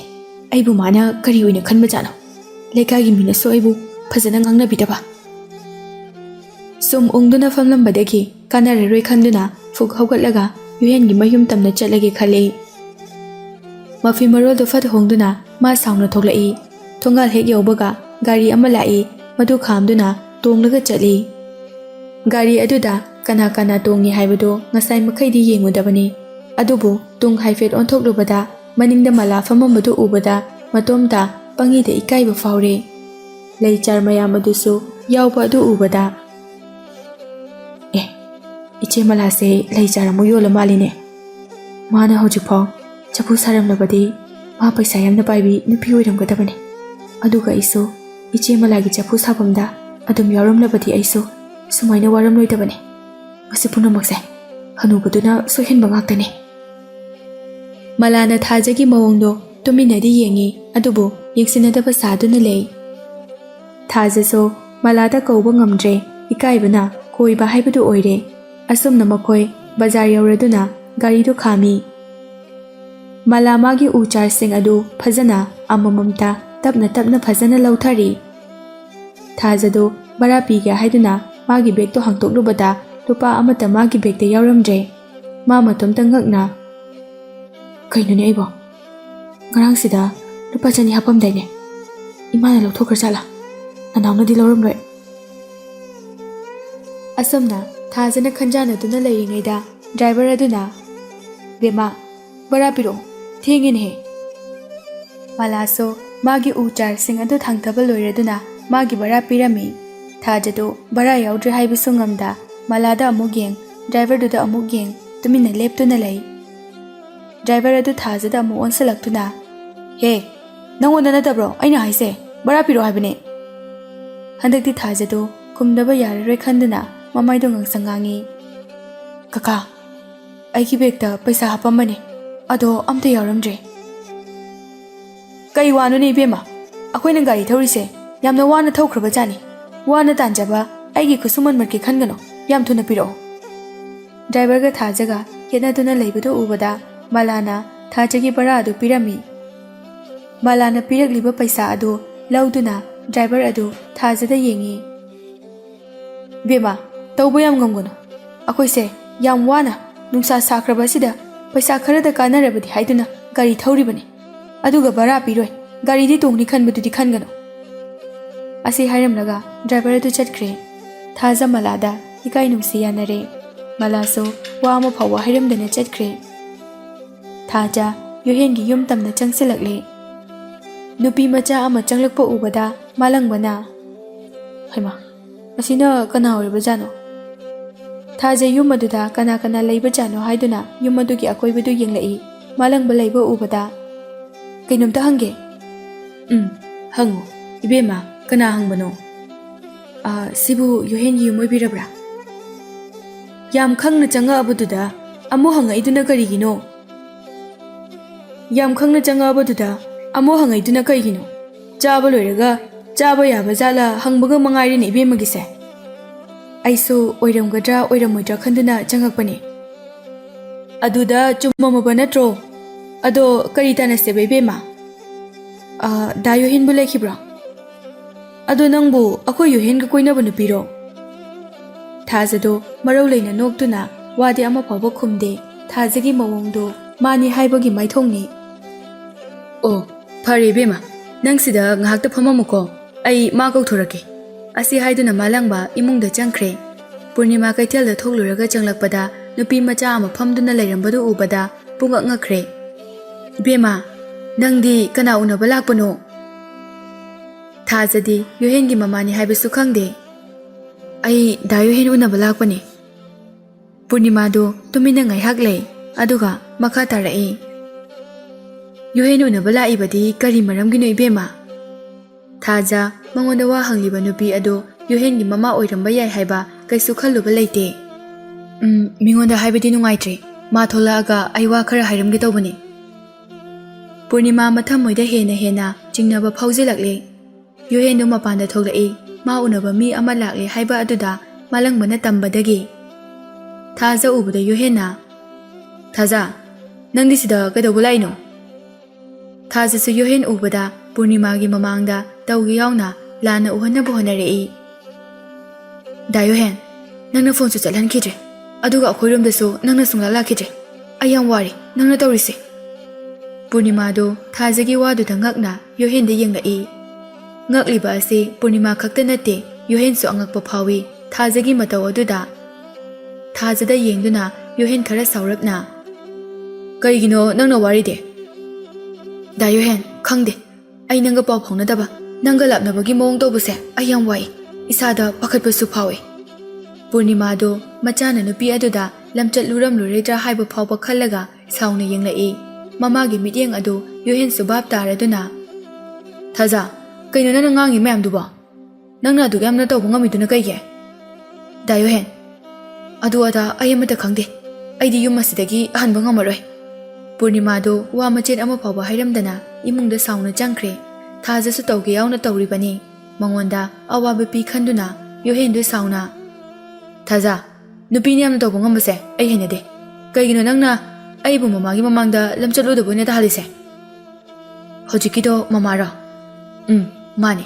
ꯑꯩꯕꯨ ꯃꯥꯅ ꯀꯔꯤ ꯑꯣꯏꯅ ꯈꯟꯕꯖꯥꯠꯅꯣ? ꯂꯩꯀꯥꯏꯒꯤ ꯃꯤꯅꯁꯨ ꯑꯩꯕꯨ ꯐꯖꯅ ꯉꯥꯡꯅꯕꯤꯗꯕ꯫ ꯁꯨꯝ ꯎꯡꯗꯨꯅ ꯐꯝꯂꯝꯕꯗꯒꯤ ꯀꯥꯟꯅꯔꯔꯣꯏ ꯈꯟꯗꯨꯅ ꯐꯨꯛ ꯍꯧꯒꯠꯂꯒ ꯌꯣꯍꯦꯟꯒꯤ ꯃꯌꯨꯝ ꯇꯝꯅ ꯆꯠꯂꯒꯦ ꯈꯜꯂꯤ꯫ ꯃꯐꯤ ꯃꯔꯣꯜꯗꯨ ꯐꯠ ꯍꯣꯡꯗꯨꯅ ꯃꯥ ꯁꯥꯎꯅ ꯊꯣꯛꯂꯛꯏ꯫ ꯊꯣꯡꯒꯥꯜ ꯍꯦꯛ ꯌꯧꯕꯒ ꯒꯥꯔꯤ ꯑꯃ ꯂꯥꯛꯏ, ꯃꯗꯨ ꯈꯥꯝꯗꯨꯅ ꯇꯣꯡꯂꯒ ꯆꯠꯂꯤ꯫ ꯒꯥꯔꯤ ꯑꯗꯨꯗ ꯀꯅꯥ ꯀꯅꯥ ꯇꯣꯡꯉꯤ ꯍꯥꯏꯕꯗꯨ ꯉꯁꯥꯏ ꯃꯈꯩꯗꯤ ꯌꯦꯡꯉꯨꯗꯕꯅꯤ꯫ ꯑꯗꯨꯕꯨ ꯇꯨꯡ ꯍꯥꯏꯐꯦꯠ ꯑꯣꯟꯊꯣꯛꯂꯨꯕꯗ ꯃꯅꯤꯡꯗ ꯃꯂꯥ ꯐꯝꯃꯝꯕꯗꯨ ꯎꯕꯗ ꯃꯇꯣꯝꯇ ꯄꯪꯏꯗ ꯏꯀꯥꯏꯕ ꯐꯥꯎꯔꯦ꯫ ꯂꯩ ꯆꯥꯔ ꯃꯌꯥꯝ ꯑꯗꯨꯁꯨ ꯌꯥꯎꯕ ꯑꯗꯨ ꯎꯕꯗ, ꯏꯆꯦ ꯃꯂꯥꯁꯦ ꯂꯩ ꯆꯥꯔ ꯑꯃꯨꯛ ꯌꯣꯜꯂ ꯃꯥꯜꯂꯤꯅꯦ꯫ ꯃꯥꯅ ꯍꯧꯖꯤꯛꯐꯥꯎ ꯆꯐꯨ ꯁꯥꯔꯝꯂꯕꯗꯤ ꯃꯥ ꯄꯩꯁꯥ ꯌꯥꯝꯅ ꯄꯥꯏꯕꯤ ꯅꯨꯄꯤ ꯑꯣꯏꯔꯝꯒꯗꯕꯅꯤ꯫ ꯑꯗꯨꯒ ꯑꯩꯁꯨ ꯏꯆꯦ ꯃꯂꯥꯒꯤ ꯆꯐꯨ ꯁꯥꯐꯝꯗ ꯑꯗꯨꯝ ꯌꯥꯎꯔꯝꯂꯕꯗꯤ ꯑꯩꯁꯨ ꯁꯨꯃꯥꯏꯅ ꯋꯥꯔꯝꯂꯣꯏꯗꯕꯅꯤ꯫ ꯃꯁꯤ ꯄꯨꯝꯅꯃꯛꯁꯦ ꯍꯅꯨꯕꯗꯨꯅ ꯁꯣꯏꯍꯟꯕ ꯉꯥꯛꯇꯅꯤ꯫ ꯃꯂꯥꯅ ꯊꯥꯖꯒꯤ ꯃꯑꯣꯡꯗꯣ ꯇꯨꯃꯤꯟꯅꯗꯤ ꯌꯦꯡꯉꯤ, ꯑꯗꯨꯕꯨ ꯌꯦꯡꯁꯤꯟꯅꯗꯕ ꯁꯥꯗꯨꯅ ꯂꯩ꯫ ꯊꯥꯖꯁꯨ ꯃꯂꯥꯗ ꯀꯧꯕ ꯉꯝꯗ꯭ꯔꯦ, ꯏꯀꯥꯏꯕꯅ ꯀꯣꯏꯕ ꯍꯥꯏꯕꯗꯨ ꯑꯣꯏꯔꯦ꯫ ꯑꯁꯨꯝꯅ ꯃꯈꯣꯏ ꯕꯖꯥꯔ ꯌꯧꯔꯗꯨꯅ ꯒꯥꯔꯤꯗꯨ ꯈꯥꯝꯃꯤ꯫ ꯃꯂꯥ ꯃꯥꯒꯤ ꯎ ꯆꯥꯔꯁꯤꯡ ꯑꯗꯨ ꯐꯖꯅ ꯑꯃꯃꯝꯇ ꯇꯞꯅ ꯇꯞꯅ ꯐꯖꯅ ꯂꯧꯊꯔꯤ꯫ ꯊꯥꯖꯗꯨ ꯕꯔꯥ ꯄꯤꯒꯦ ꯍꯥꯏꯗꯨꯅ ꯃꯥꯒꯤ ꯕꯦꯒꯇꯣ ꯍꯥꯡꯇꯣꯛꯂꯨꯕꯗ ꯂꯨꯄꯥ ꯑꯃꯠꯇ ꯃꯥꯒꯤ ꯕꯦꯒꯇ ꯌꯥꯎꯔꯝꯗ꯭ꯔꯦ꯫ ꯃꯥ ꯃꯇꯣꯝꯇ ꯉꯛꯅ, ꯀꯩꯅꯣꯅꯦ ꯑꯩꯕꯣ, ꯉꯔꯥꯡꯁꯤꯗ ꯂꯨꯄꯥ 200 ꯍꯥꯞꯄꯝꯗꯥꯏꯅꯦ, ꯏꯃꯥꯅ ꯂꯧꯊꯣꯛꯈ꯭ꯔꯖꯥꯠꯂꯥ? ꯅꯅꯥꯎꯅꯗꯤ ꯂꯧꯔꯝꯂꯣꯏ꯫ ꯑꯁꯨꯝꯅ ꯊꯥꯖꯅ ꯈꯟꯖꯥꯟꯅꯗꯨꯅ ꯂꯩꯔꯤꯉꯩꯗ ꯗ꯭ꯔꯥꯏꯚꯔ ꯑꯗꯨꯅ, ꯕꯦꯃꯥ, ꯕꯔꯥ ꯄꯤꯔꯛꯑꯣ, ꯊꯦꯡꯉꯦꯅꯦꯍꯦ꯫ ꯃꯂꯥꯁꯨ ꯃꯥꯒꯤ ꯎ ꯆꯥꯔꯁꯤꯡ ꯑꯗꯨ ꯊꯥꯡꯊꯕ ꯂꯣꯏꯔꯗꯨꯅ ꯃꯥꯒꯤ ꯕꯔꯥ ꯄꯤꯔꯝꯃꯤ꯫ ꯊꯥꯖꯗꯨ ꯕꯔꯥ ꯌꯥꯎꯗ꯭ꯔꯦ ꯍꯥꯏꯕꯁꯨ ꯉꯝꯗ ꯃꯂꯥꯗ ꯑꯃꯨꯛ ꯌꯦꯡ, ꯗ꯭ꯔꯥꯏꯚꯔꯗꯨꯗ ꯑꯃꯨꯛ ꯌꯦꯡ, ꯇꯨꯃꯤꯟꯅ ꯂꯦꯞꯇꯨꯅ ꯂꯩ꯫ ड्राइवर अदु थाजदा अमु ओनसलक्तुना हे नंगोंदा नतब्रो अइना हाइसे बरा पिरो हाइबने हंदक्ति थाजदो कुमदबा याररोय खंदना ममाइदो ngangsangangi कका अइकी बेगता पैसा हापमने अदो अमते यावरमद्रे कई वानो ने बेमा अखोइना गाड़ी थौरिसे यामना वाना थौख्रबा जानी वाना तांजबा अइगी खुसुमन मरके खनगनो याम थुना पिरो ड्राइवर गा थाजगा केनादुना लेबदो उबदा मलाना थाजगी बरा अदु पिरमी मलाना पिरगलिबा पैसा अदु लौदुना ड्राइवर अदु थाजदा येंगी बेमा तौबो याम गंगोनो अखोइसे याम वाना नुंसा साख्रबसिदा पैसा खरदा कानरबदि हाइदुना गाड़ी थौरिबने अदुगा बरा पिरोय गाड़ी दि तोंगनि खनबदुदि खनगनो असे हाइरमलगा ड्राइवर अदु चटख्रे थाजा मलादा इकाई नुंसी यानरे मलासो वामा फावा हाइरमदना चटख्रे थाजा योहेनगी yum Tamanna चंगसिलकले nupi macha ama changlakpa ubada malangbana. Haima, asina kana oiribajano. Thaje yum aduda kana leibajano haiduna yum adugi akoibadu yenglai malangba leiba ubada. Kainomta hange? Hango. Ibema, kana hangbano? Sibu Yohen yum oibirabra. Yam khangna changa abududa amu hangaiduna karigino. Yam khangna changa abududa amu hangaiduna karigino. Chaba loiraga chaba yaba jala hangbaga mangairi ni ibema gise. Aiso oiramgadra oiramoidra khanduna changakpani. Aduda chumma natro. Ado karitana se ibema. Da Yohen bu lekhibra. Ado nangbu akoi Yohen ga koinaba nupiro. Thazado marau leina noktuna wadi ama phaba khumde thazagi mawongdo mani haibagi maithongni. Oh, phare bema. Nang sida ngahakta phamamuko. Ai ma kauthorake. Asi haiduna malangba imungda changkhre. Purnima kaithelda thokluraga changlakpada nupi macha ama phamduna leirambadu ubada pungak ngakre. Bema, nangdi kana unaba lakpano? Thazadi Yohen gi mamani haibasu khangde. Ai da Yohen unaba lakpani. Purnima do tumina ngaihak lei aduga makha tarai. Yohen unaba laibadi kari maramgino ibema. Thaja mangonda wa hangliba nupi ado Yohen gi mama oiramba yai haiba kaisu khalluba leite. Mingonda haibadi nungaitre. Ma tholaaga ai wa khara hairamge tawbani. Purnima mathamoida hena chingnaba phaujelakle. Yohen do mapanda tholai ma unaba mi ama lakle haiba aduda malangbana tambadagi. Thaja ubada Yohena. Thaja, nangdi sida kadawba laino? Thaja su Yohen ubada Purnima gi mamangda tawgi yauna lana uhanabu honarei. Da Yohen, nangna phone su chalhankidre. Aduga akhoiramda su nangna sungla lakidre. Ayam wari nangna tawrise. Purnima do Thajagi wadu da ngakna Yohen da yenglai. Ngakliba ase Purnima khakta nate Yohen su angakpa phawi Thajagi mataw aduda. Thajada yengduna Yohen khara saurapna. Kaigino nangna waride? Da Yohen, khangde. Ai nanga paw phaunadaba nanga lapnabagi mawong tawbase ayam wai isada pakhatpasu phawi. Purnima do machana nupi aduda lamchat luram luredra haiba phawba khallaga sauna yenglai. Mamagi mityeng adu Yohen subab taraduna. Thaja, kaino nana ngangi mayamduba? Nangna du yamna tawba ngamiduna kaige? Da Yohen, adu ada ayamata khangde. Aidi yum asidagi ahanba ngamaroi. Purnima do wa machet ama phawba hairamdana imungda sauna changkhre. Thaja su tawge yauna tawribani. Mangonda awaba pi khanduna Yohen do sauna. Thaja, nupini yamna tawba ngambase ai henade. Kaigino nangna aibu mamagi mamangda lamchatludabu ne tahalise. Hojikido mamara. Mani.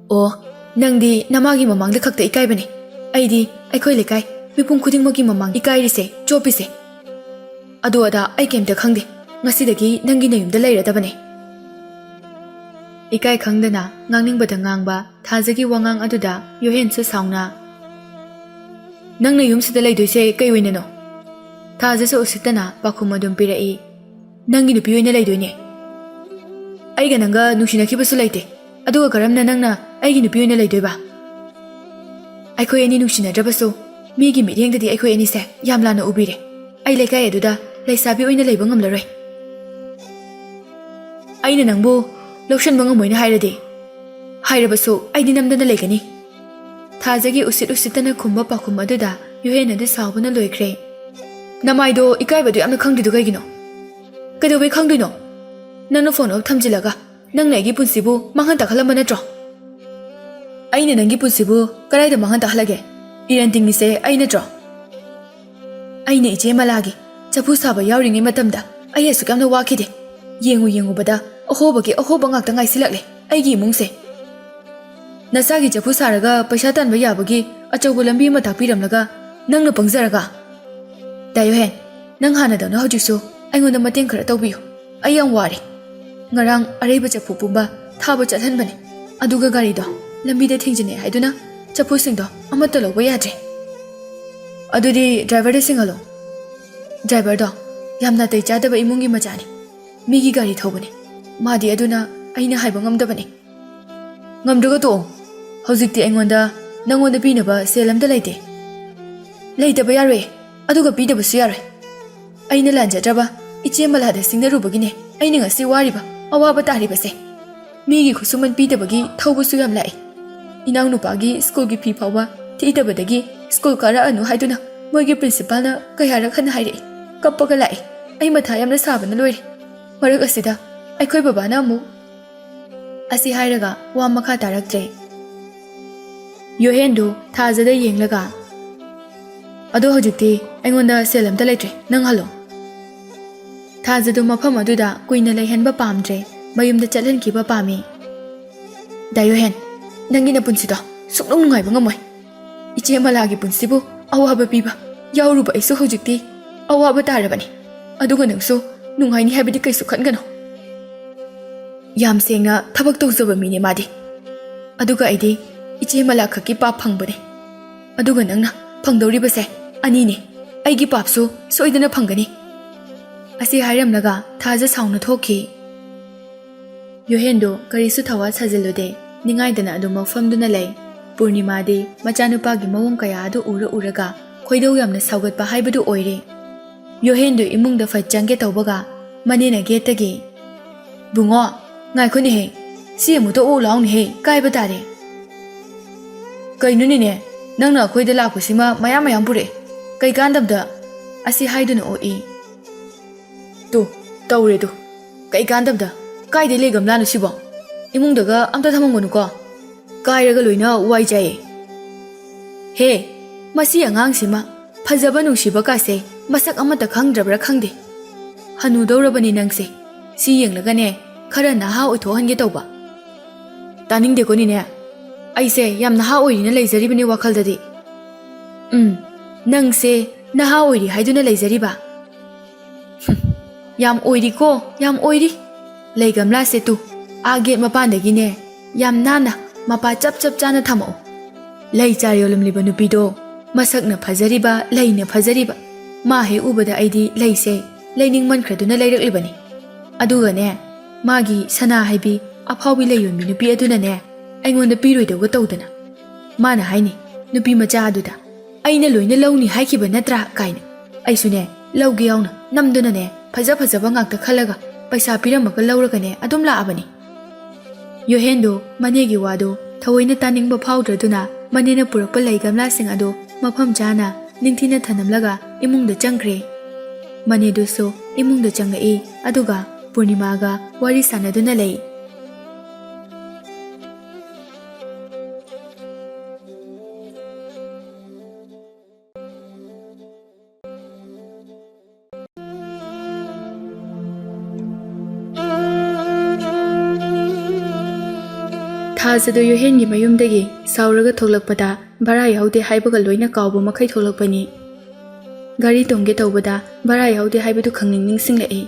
Oh, nangdi namagi mamangda khakta ikaibani. Aidi aikhoi lekai mipum khudingmagi mamang ikairise chopise. Adu ada ai kemta khangde. Ngasidagi nangi nayumda leiradabane. Ikai khangdana ngangningba ngangba Thajagi wangang aduda Yohen su sauna. Nangna yumsida leidoise kai oinano? Thaja su usitana pakhum adum pirai. Nangi nupi oina leidoine. Aiga nanga nungsinakhibasu leite. Aduga karamna nangna aigi nupi oina leidoiba. Aikhoi ani nungsinadrabasu migi miryengdadi aikhoi ani se yamlana ubire. Ai lekai aduda leisabi oina leiba ngamlaroi. Aina nangbu lokshanba ngamoina hairade. Hairabasu aidi namdana leigani. Thajagi usitana khumba pakhum aduda Yohen adu saubana loikre. Namaido ikaibadu yamna khangdidu kaigino? Kaidobai khangdino? Nangna phone of thamjilaga nangna agi punsibu manghan takhalamba natro? Aina nangi punsibu karaida manghan takhalage? Iranting nise ai natro? Aina ije malagi chapu saba yauringi matamda ai asu kamna wakhide. Yengu bada ahoba ngakta ngai silakle aigi imungse. Nasagi chapu saraga paisa tanba yabagi achauba lambi ama takpiramlaga nangna pangzaraga. Da Yohen, nang hana dawna hojiksu aingonda mateng khara tawbiyu. Ai yam wari. Ngarang areiba chapu pumba thaba chathanbane. Aduga gari do lambida thingjine haiduna chapu singdo amata lawba yadre. Adudi driver da singalo. Driver do yamna tei chadaba imungi machani. Migi gari thobane. Madi aduna ꯑꯩꯅ ꯍꯥꯏꯕ ꯉꯝꯗꯕꯅꯤ ꯉꯝꯗ꯭ꯔꯒ ꯇꯣꯛꯑꯣ ꯍꯧꯖꯤꯛꯇꯤ ꯑꯩꯉꯣꯟꯗ ꯅꯪꯉꯣꯟꯗ ꯄꯤꯅꯕ ꯁꯦꯜ ꯑꯝꯇ ꯂꯩꯇꯦ ꯂꯩꯇꯕ ꯌꯥꯔꯣꯏ ꯑꯗꯨꯒ ꯄꯤꯗꯕꯁꯨ ꯌꯥꯔꯣꯏ ꯑꯩꯅ ꯂꯥꯟꯖꯗ꯭ꯔꯕ ꯏꯆꯦ ꯃꯂꯥꯗ ꯁꯤꯡꯅꯔꯨꯕꯒꯤꯅꯦ ꯑꯩꯅ ꯉꯁꯤ ꯋꯥꯔꯤꯕ ꯑꯋꯥꯕ ꯇꯥꯔꯤꯕꯁꯦ ꯃꯤꯒꯤ ꯈꯨꯠꯁꯨꯃꯟ ꯄꯤꯗꯕꯒꯤ ꯊꯧꯕꯁꯨ ꯌꯥꯝ ꯂꯥꯛꯏ ꯏꯅꯥꯎꯅꯨꯄꯥꯒꯤ ꯁ꯭ꯀꯨꯜꯒꯤ ꯐꯤ ꯐꯥꯎꯕ ꯊꯤꯗꯕꯗꯒꯤ ꯁ꯭ꯀꯨꯜ ꯀꯥꯔꯛꯑꯅꯨ ꯍꯥꯏꯗꯨꯅ ꯃꯣꯏꯒꯤ ꯄ꯭ꯔꯤꯟꯁꯤꯄꯥꯜꯅ ꯀꯌꯥꯔꯛ ꯍꯟꯅ ꯍꯥꯏꯔꯛꯏ ꯀꯞꯄꯒ ꯂꯥꯛꯏ ꯑꯩ ꯃꯊꯥ ꯌꯥꯝꯅ ꯁꯥꯕꯅ ꯂꯣꯏꯔꯦ ꯃꯔꯛ ꯑꯁꯤꯗ ꯑꯩꯈꯣꯏ ꯕꯕꯥꯅ ꯑꯃꯨꯛ ꯑꯁꯤ ꯍꯥꯏꯔꯒ ꯋꯥ ꯃꯈꯥ ꯇꯥꯔꯛꯇ꯭ꯔꯦ ꯌꯣꯍꯦꯟꯗꯨ ꯊꯥꯖꯗ ꯌꯦꯡꯂꯒ ꯑꯗꯣ ꯍꯧꯖꯤꯛꯇꯤ ꯑꯩꯉꯣꯟꯗ ꯁꯦꯜ ꯑꯝꯇ ꯂꯩꯇ꯭ꯔꯦ ꯅꯪ ꯍꯜꯂꯣ ꯊꯥꯖꯗꯨ ꯃꯐꯝ ꯑꯗꯨꯗ ꯀꯨꯏꯅ ꯂꯩꯍꯟꯕ ꯄꯥꯝꯗ꯭ꯔꯦ ꯃꯌꯨꯝꯗ ꯆꯠꯍꯟꯈꯤꯕ ꯄꯥꯝꯃꯤ ꯗꯥꯌꯣꯍꯦꯟ ꯅꯪꯒꯤ ꯅꯄꯨꯟꯁꯤꯗꯣ ꯁꯨꯛꯅꯨꯡ ꯅꯨꯡꯉꯥꯏꯕ ꯉꯝꯃꯣꯏ ꯏꯆꯦ ꯃꯂꯥꯒꯤ ꯄꯨꯟꯁꯤꯕꯨ ꯑꯋꯥꯕ ꯄꯤꯕ ꯌꯥꯎꯔꯨꯕ ꯑꯩꯁꯨ ꯍꯧꯖꯤꯛꯇꯤ ꯑꯋꯥꯕ ꯇꯥꯔꯕꯅꯤ ꯑꯗꯨꯒ ꯅꯪꯁꯨ ꯅꯨꯡꯉꯥꯏꯅꯤ ꯍꯥꯏꯕꯗꯤ ꯀꯩꯁꯨ ꯈꯟꯒꯅꯨ ꯌꯥꯝ ꯁꯦꯡꯅ ꯊꯕꯛ ꯇꯧꯖꯕ ꯃꯤꯅꯦ ꯃꯥꯗꯤ ꯑꯗꯨꯒ ꯑꯩꯗꯤ ꯏꯆꯦ ꯃꯂꯥ ꯈꯛꯀꯤ ꯄꯥꯞ ꯐꯪꯕꯅꯦ ꯑꯗꯨꯒ ꯅꯪꯅ ꯐꯪꯗꯧꯔꯤꯕꯁꯦ ꯑꯅꯤꯅꯤ ꯑꯩꯒꯤ ꯄꯥꯞꯁꯨ ꯁꯣꯏꯗꯅ ꯐꯪꯒꯅꯤ ꯑꯁꯤ ꯍꯥꯏꯔꯝꯂꯒ ꯊꯥꯖ ꯁꯥꯎꯅ ꯊꯣꯛꯈꯤ ꯌꯣꯍꯦꯟꯗꯣ ꯀꯔꯤꯁꯨ ꯊꯋꯥ ꯁꯥꯖꯤꯜꯂꯨꯗꯦ ꯅꯤꯡꯉꯥꯏꯗꯅ ꯑꯗꯨꯃꯛ ꯐꯝꯗꯨꯅ ꯂꯩ ꯄꯨꯔꯅꯤꯃꯥꯗꯤ ꯃꯆꯥꯅꯨꯄꯥꯒꯤ ꯃꯑꯣꯡ ꯀꯌꯥ ꯑꯗꯨ ꯎꯔꯒ ꯈꯣꯏꯗꯧ ꯌꯥꯝꯅ ꯁꯥꯎꯒꯠꯄ ꯍꯥꯏꯕꯗꯨ ꯑꯣꯏꯔꯦ ꯌꯣꯍꯦꯟꯗꯣ ꯏꯃꯨꯡꯗ ꯐꯠ ꯆꯪꯒꯦ ꯇꯧꯕꯒ ꯃꯅꯦꯅ ꯒꯦꯠꯇꯒꯤ ꯕꯨꯡꯉꯣ ꯉꯥꯏꯈꯣꯅꯦꯍꯦ ꯁꯤ ꯑꯃꯨꯛꯇ ꯑꯣ ꯂꯥꯎꯅꯦꯍꯦ ꯀꯥꯏꯕ ꯇꯥꯔꯦ ꯀꯩꯅꯣꯅꯤꯅꯦ ꯅꯪꯅ ꯑꯩꯈꯣꯏꯗ ꯂꯥꯛꯄꯁꯤꯃ ꯃꯌꯥꯝ ꯄꯨꯔꯛꯑꯦ ꯀꯩꯀꯥꯟꯗꯕꯗ ꯑꯁꯤ ꯍꯥꯏꯗꯨꯅ ꯑꯣꯛꯏ ꯇꯨ ꯇꯧꯔꯦ ꯀꯩꯀꯥꯟꯗꯕꯗ ꯀꯥꯏꯗꯩ ꯂꯩꯒꯝꯂꯥꯅꯣ ꯁꯤꯕꯣ ꯏꯃꯨꯡꯗꯒ ꯑꯝꯇ ꯊꯝꯃꯝꯒꯅꯨꯀꯣ ꯀꯥꯏꯔꯒ ꯂꯣꯏꯅ ꯋꯥꯏ ꯆꯥꯏꯌꯦ ꯍꯦ ꯃꯁꯤ ꯑꯉꯥꯡꯁꯤꯃ ꯐꯖꯕ ꯅꯨꯡꯁꯤꯕ ꯀꯥꯁꯦ ꯃꯁꯛ ꯑꯃꯠꯇ ꯈꯪꯗ꯭ꯔꯕ꯭ꯔꯥ ꯈꯪꯗꯦ ꯍꯅꯨꯗꯧꯔꯕꯅꯤ ꯅꯪꯁꯦ ꯁꯤ ꯌꯦꯡꯂꯒꯅꯦ ꯈꯔ ꯅꯍꯥ ꯑꯣꯏꯊꯣꯛꯍꯟꯒꯦ ꯇꯧꯕ ꯇꯥꯅꯤꯡꯗꯦꯀꯣꯅꯤꯅꯦ ꯑꯩꯁꯦ ꯌꯥꯝ ꯅꯍꯥ ꯑꯣꯏꯔꯤꯅ ꯂꯩꯖꯔꯤꯕꯅꯤ ꯋꯥꯈꯜꯗꯗꯤ ꯅꯪꯁꯦ ꯅꯍꯥ ꯑꯣꯏꯔꯤ ꯍꯥꯏꯗꯨꯅ ꯂꯩꯖꯔꯤꯕ ꯌꯥꯝ ꯑꯣꯏꯔꯤꯀꯣ ꯌꯥꯝ ꯑꯣꯏꯔꯤ ꯂꯩ ꯒꯝꯂꯥꯁꯦ ꯇꯨ ꯑꯥ ꯒꯦꯠ ꯃꯄꯥꯟꯗꯒꯤꯅꯦ ꯌꯥꯝ ꯅꯥꯟꯅ ꯃꯄꯥ ꯆꯞ ꯆꯥꯅ ꯊꯝꯃꯛꯑꯣ ꯂꯩ ꯆꯥꯔ ꯌꯣꯜꯂꯝꯂꯤꯕ ꯅꯨꯄꯤꯗꯣ ꯃꯁꯛꯅ ꯐꯖꯔꯤꯕ ꯂꯩꯅ ꯐꯖꯔꯤꯕ ꯃꯥ ꯍꯦꯛ ꯎꯕꯗ ꯑꯩꯗꯤ ꯂꯩꯁꯦ ꯂꯩꯅꯤꯡꯃꯟꯈ꯭ꯔꯗꯨꯅ ꯂꯩꯔꯛꯂꯤꯕꯅꯤ ꯑꯗꯨꯒꯅꯦ ꯃꯥꯒꯤ ꯁꯅꯥ ꯍꯥꯏꯕꯤ ꯑꯐꯥꯎꯕꯤ ꯂꯩ ꯌꯣꯟꯕꯤ ꯅꯨꯄꯤ ꯑꯗꯨꯅꯅꯦ ꯑꯩꯉꯣꯟꯗ ꯄꯤꯔꯣꯏꯗꯧꯒ ꯇꯧꯗꯅ ꯃꯥꯅ ꯍꯥꯏꯅꯤ ꯅꯨꯄꯤ ꯃꯆꯥ ꯑꯗꯨꯗ ꯑꯩꯅ ꯂꯣꯏꯅ ꯂꯧꯅꯤ ꯍꯥꯏꯈꯤꯕ ꯅꯠꯇ꯭ꯔꯥ ꯀꯥꯏꯅ ꯑꯩꯁꯨꯅꯦ ꯂꯧꯒꯦ ꯌꯥꯎꯅ ꯅꯝꯗꯨꯅꯅꯦ ꯐꯖꯕ ꯉꯥꯛꯇ ꯈꯜꯂꯒ ꯄꯩꯁꯥ ꯄꯤꯔꯝꯃꯒ ꯂꯧꯔꯒꯅꯦ ꯑꯗꯨꯝ ꯂꯥꯛꯑꯕꯅꯤ ꯌꯣꯍꯦꯟꯗꯣ ꯃꯅꯦꯒꯤ ꯋꯥꯗꯣ ꯊꯑꯣꯏꯅ ꯇꯥꯅꯤꯡꯕ ꯐꯥꯎꯗ꯭ꯔꯗꯨꯅ ꯃꯅꯦꯅ ꯄꯨꯔꯛꯄ ꯂꯩ ꯒꯝꯂꯥꯁꯤꯡ ꯑꯗꯣ ꯃꯐꯝ ꯆꯥꯅ ꯅꯤꯡꯊꯤꯅ ꯊꯅꯝꯂꯒ ꯏꯃꯨꯡꯗ ꯆꯪꯈ꯭ꯔꯦ ꯃꯅꯦꯗꯨꯁꯨ ꯏꯃꯨꯡꯗ ꯆꯪꯂꯛꯏ ꯑꯗꯨꯒ ꯄꯨꯔꯅꯤꯃꯥꯒ ꯋꯥꯔꯤ ꯁꯥꯟꯅꯗꯨꯅ ꯂꯩ ꯊꯥꯖꯗꯣ ꯌꯣꯍꯦꯟꯒꯤ ꯃꯌꯨꯝꯗꯒꯤ ꯁꯥꯎꯔꯒ ꯊꯣꯛꯂꯛꯄꯗ ꯚꯔꯥ ꯌꯥꯎꯗꯦ ꯍꯥꯏꯕꯒ ꯂꯣꯏꯅ ꯀꯥꯎꯕ ꯃꯈꯩ ꯊꯣꯛꯂꯛꯄꯅꯤ ꯒꯥꯔꯤ ꯇꯣꯡꯒꯦ ꯇꯧꯕꯗ ꯚꯔꯥ ꯌꯥꯎꯗꯦ ꯍꯥꯏꯕꯗꯨ ꯅꯤꯡꯁꯤꯡꯂꯛꯏ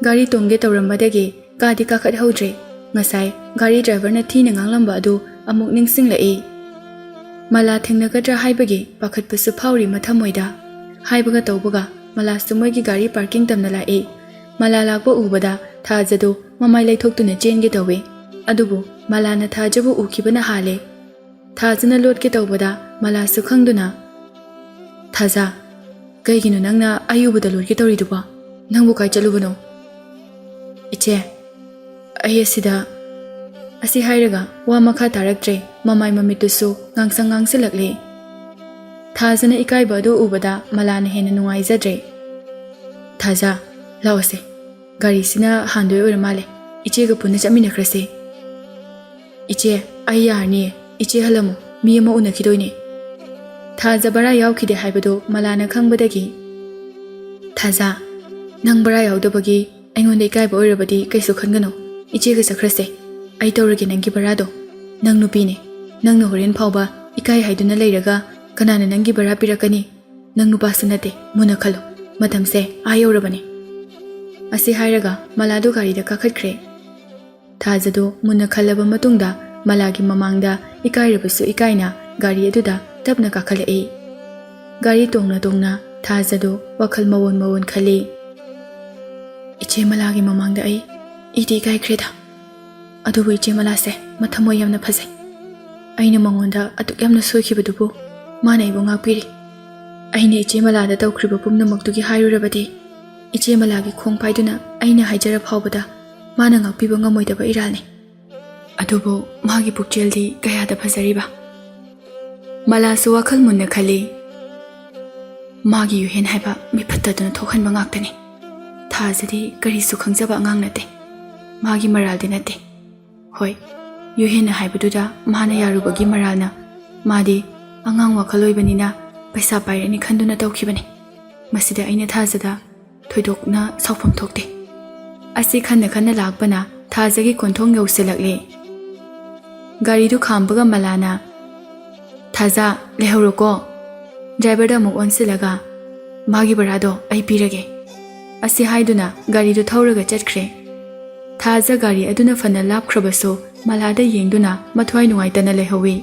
ꯒꯥꯔꯤ ꯇꯣꯡꯒꯦ ꯇꯧꯔꯝꯕꯗꯒꯤ ꯀꯥꯗꯤ ꯀꯥꯈꯠꯍꯧꯗ꯭ꯔꯦ ꯉꯁꯥꯏ ꯒꯥꯔꯤ ꯗ꯭ꯔꯥꯏꯚꯔꯅ ꯊꯤꯅ ꯉꯥꯡꯂꯝꯕ ꯑꯗꯨ ꯑꯃꯨꯛ ꯅꯤꯡꯁꯤꯡꯂꯛꯏ ꯃꯂꯥ ꯊꯦꯡꯅꯒꯗ꯭ꯔꯥ ꯍꯥꯏꯕꯒꯤ ꯄꯥꯈꯠꯄꯁꯨ ꯐꯥꯎꯔꯤ ꯃꯊꯃꯣꯏꯗ ꯍꯥꯏꯕꯒ ꯇꯧꯕꯒ ꯃꯂꯥꯁꯨ ꯃꯣꯏꯒꯤ ꯒꯥꯔꯤ ꯄꯥꯔꯀꯤꯡ ꯇꯝꯅ ꯂꯥꯛꯏ ꯃꯂꯥ ꯂꯥꯛꯄ ꯎꯕꯗ ꯊꯥꯖꯗꯣ ꯃꯃꯥꯏ ꯂꯩꯊꯣꯛꯇꯨꯅ ꯆꯦꯟꯒꯦ ꯇꯧꯏ ꯑꯗꯨꯕꯨ ꯃꯂꯥꯅ ꯊꯥꯖꯕꯨ ꯎꯈꯤꯕꯅ ꯍꯥꯜꯂꯦ ꯊꯥꯖꯅ ꯂꯣꯠꯀꯦ ꯇꯧꯕꯗ ꯃꯂꯥꯁꯨ ꯈꯪꯗꯨꯅ ꯊꯥꯖ ꯀꯩꯒꯤꯅꯣ ꯅꯪꯅ ꯑꯌꯨꯕꯗ ꯂꯣꯠꯀꯦ ꯇꯧꯔꯤꯗꯨꯕꯣ ꯅꯪꯕꯨ ꯀꯥꯏ ꯆꯠꯂꯨꯕꯅꯣ ꯏꯆꯦ ꯑꯩ ꯑꯁꯤ ꯍꯥꯏꯔꯒ ꯋꯥ ꯃꯈꯥ ꯇꯥꯔꯛꯇ꯭ꯔꯦ ꯃꯃꯥꯏ ꯃꯃꯤꯠꯇꯨꯁꯨ ꯉꯥꯡꯁꯤꯜꯂꯛꯂꯦ ꯊꯥꯖꯅ ꯏꯀꯥꯏꯕ ꯑꯗꯨ ꯎꯕꯗ ꯃꯂꯥꯅ ꯍꯦꯟꯅ ꯅꯨꯡꯉꯥꯏꯖꯗ꯭ꯔꯦ ꯊꯥꯖ ꯂꯥꯛꯑꯣꯁꯦ ꯒꯥꯔꯤꯁꯤꯅ ꯍꯥꯟꯗꯣꯏ ꯑꯣꯏꯔ ꯃꯥꯜꯂꯦ ꯏꯆꯦꯒ ꯄꯨꯟꯅ ꯆꯠꯃꯤꯟꯅꯈ꯭ꯔꯁꯦ ꯏꯆꯦ ꯑꯩ ꯌꯥꯔꯅꯤꯌꯦ ꯏꯆꯦ ꯍꯜꯂꯝꯃꯨ ꯃꯤ ꯑꯃ ꯎꯅꯈꯤꯗꯣꯏꯅꯦ ꯊꯥꯖ ꯕꯔꯥ ꯌꯥꯎꯈꯤꯗꯦ ꯍꯥꯏꯕꯗꯨ ꯃꯂꯥꯅ ꯈꯪꯕꯗꯒꯤ ꯊꯥꯖ ꯅꯪ ꯕꯔꯥ ꯌꯥꯎꯗꯕꯒꯤ ꯑꯩꯉꯣꯟꯗ ꯏꯀꯥꯏꯕ ꯑꯣꯏꯔꯕꯗꯤ ꯀꯩꯁꯨ ꯈꯟꯒꯅꯨ ꯏꯆꯦꯒ ꯆꯠꯈ꯭ꯔꯁꯦ ꯑꯩ ꯇꯧꯔꯒꯦ ꯅꯪꯒꯤ ꯕꯔꯥꯗꯣ ꯅꯪ ꯅꯨꯄꯤꯅꯦ ꯅꯪꯅ ꯍꯣꯔꯦꯟ ꯐꯥꯎꯕ ꯏꯀꯥꯏ ꯍꯥꯏꯗꯨꯅ ꯂꯩꯔꯒ ꯀꯅꯥꯅ ꯅꯪꯒꯤ ꯕꯔꯥ ꯄꯤꯔꯛꯀꯅꯤ ꯅꯪ ꯅꯨꯄꯥꯁꯨ ꯅꯠꯇꯦ ꯃꯨꯟꯅ ꯈꯜꯂꯨ ꯃꯇꯝꯁꯦ ꯌꯧꯔꯕꯅꯤ ꯑꯁꯤ ꯍꯥꯏꯔꯒ ꯃꯂꯥꯗꯨ ꯒꯥꯔꯤꯗ ꯀꯥꯈꯠꯈ꯭ꯔꯦ ꯊꯥꯖꯗꯣ ꯃꯨꯟꯅ ꯈꯜꯂꯕ ꯃꯇꯨꯡꯗ ꯃꯂꯥꯒꯤ ꯃꯃꯥꯡꯗ ꯏꯀꯥꯏꯔꯕꯁꯨ ꯏꯀꯥꯏꯅ ꯒꯥꯔꯤ ꯑꯗꯨꯗ ꯇꯞꯅ ꯀꯥꯈꯠꯂꯛꯏ ꯒꯥꯔꯤ ꯇꯣꯡꯅ ꯊꯥꯖꯗꯣ ꯋꯥꯈꯜ ꯃꯋꯣꯟ ꯈꯜꯂꯤ ꯏꯆꯦ ꯃꯂꯥꯒꯤ ꯃꯃꯥꯡꯗ ꯑꯩꯗꯤ ꯏꯀꯥꯏꯈ꯭ꯔꯦꯗ ꯑꯗꯨꯕꯨ ꯏꯆꯦ ꯃꯂꯥꯁꯦ ꯃꯊꯃꯣꯏ ꯌꯥꯝꯅ ꯐꯖꯩ ꯑꯩꯅ ꯃꯉꯣꯟꯗ ꯑꯗꯨꯛ ꯌꯥꯝꯅ ꯁꯣꯏꯈꯤꯕꯗꯨꯕꯨ ꯃꯥꯅ ꯑꯩꯕꯨ ꯉꯥꯛꯄꯤꯔꯤ ꯑꯩꯅ ꯏꯆꯦ ꯃꯂꯥꯗ ꯇꯧꯈ꯭ꯔꯤꯕ ꯄꯨꯝꯅꯃꯛꯇꯨꯒꯤ ꯍꯥꯏꯔꯨꯔꯕꯗꯤ ꯏꯆꯦ ꯃꯂꯥꯒꯤ ꯈꯣꯡ ꯄꯥꯏꯗꯨꯅ ꯑꯩꯅ ꯍꯥꯏꯖꯔ ꯐꯥꯎꯕꯗ ꯃꯥꯅ ꯉꯥꯛꯄꯤꯕ ꯉꯝꯃꯣꯏꯗꯕ ꯏꯔꯥꯜꯅꯤ ꯑꯗꯨꯕꯨ ꯃꯥꯒꯤ ꯄꯨꯛꯆꯦꯜꯗꯤ ꯀꯌꯥꯗ ꯐꯖꯔꯤꯕ ꯃꯂꯥꯁꯨ ꯋꯥꯈꯜ ꯃꯨꯟꯅ ꯈꯜꯂꯤ ꯃꯥꯒꯤ ꯌꯨꯍꯦꯟ ꯍꯥꯏꯕ ꯃꯤꯐꯠꯇꯗꯨꯅ ꯊꯣꯛꯍꯟꯕ ꯉꯥꯛꯇꯅꯤ ꯊꯥꯖꯗꯤ ꯀꯔꯤꯁꯨ ꯈꯪꯖꯕ ꯑꯉꯥꯡ ꯅꯠꯇꯦ ꯃꯥꯒꯤ ꯃꯔꯥꯜꯗꯤ ꯅꯠꯇꯦ ꯍꯣꯏ ꯌꯨꯍꯦꯟꯅ ꯍꯥꯏꯕꯗꯨꯗ ꯃꯥꯅ ꯌꯥꯔꯨꯕꯒꯤ ꯃꯔꯥꯜꯅ ꯃꯥꯗꯤ ꯑꯉꯥꯡ ꯋꯥꯈꯜ ꯑꯣꯏꯕꯅꯤꯅ ꯄꯩꯁꯥ ꯄꯥꯏꯔꯅꯤ ꯈꯟꯗꯨꯅ ꯇꯧꯈꯤꯕꯅꯤ ꯃꯁꯤꯗ ꯑꯩꯅ ꯊꯥꯖꯗ ꯊꯣꯏꯗꯣꯛꯅ ꯁꯥꯎꯐꯝ ꯊꯣꯛꯇꯦ ꯑꯁꯤ ꯈꯟꯅ ꯈꯟꯅ ꯂꯥꯛꯄꯅ ꯊꯥꯖꯒꯤ ꯀꯣꯟꯊꯣꯡ ꯌꯧꯁꯤꯜꯂꯛꯂꯦ ꯒꯥꯔꯤꯗꯨ ꯈꯥꯝꯕꯒ ꯃꯂꯥꯅ ꯊꯥꯖ ꯂꯩꯍꯧꯔꯣꯀꯣ ꯗ꯭ꯔꯥꯏꯚꯔꯗ ꯑꯃꯨꯛ ꯑꯣꯟꯁꯤꯜꯂꯒ ꯃꯥꯒꯤ ꯕꯔꯥꯗꯣ ꯑꯩ ꯄꯤꯔꯒꯦ ꯑꯁꯤ ꯍꯥꯏꯗꯨꯅ ꯒꯥꯔꯤꯗꯨ ꯊꯧꯔꯒ ꯆꯠꯈ꯭ꯔꯦ ꯊꯥꯖ ꯒꯥꯔꯤ ꯑꯗꯨꯅ ꯐꯅ ꯂꯥꯞꯈ꯭ꯔꯕꯁꯨ ꯃꯂꯥꯗ ꯌꯦꯡꯗꯨꯅ ꯃꯊ꯭ꯋꯥꯏ ꯅꯨꯡꯉꯥꯏꯇꯅ ꯂꯩꯍꯧꯏ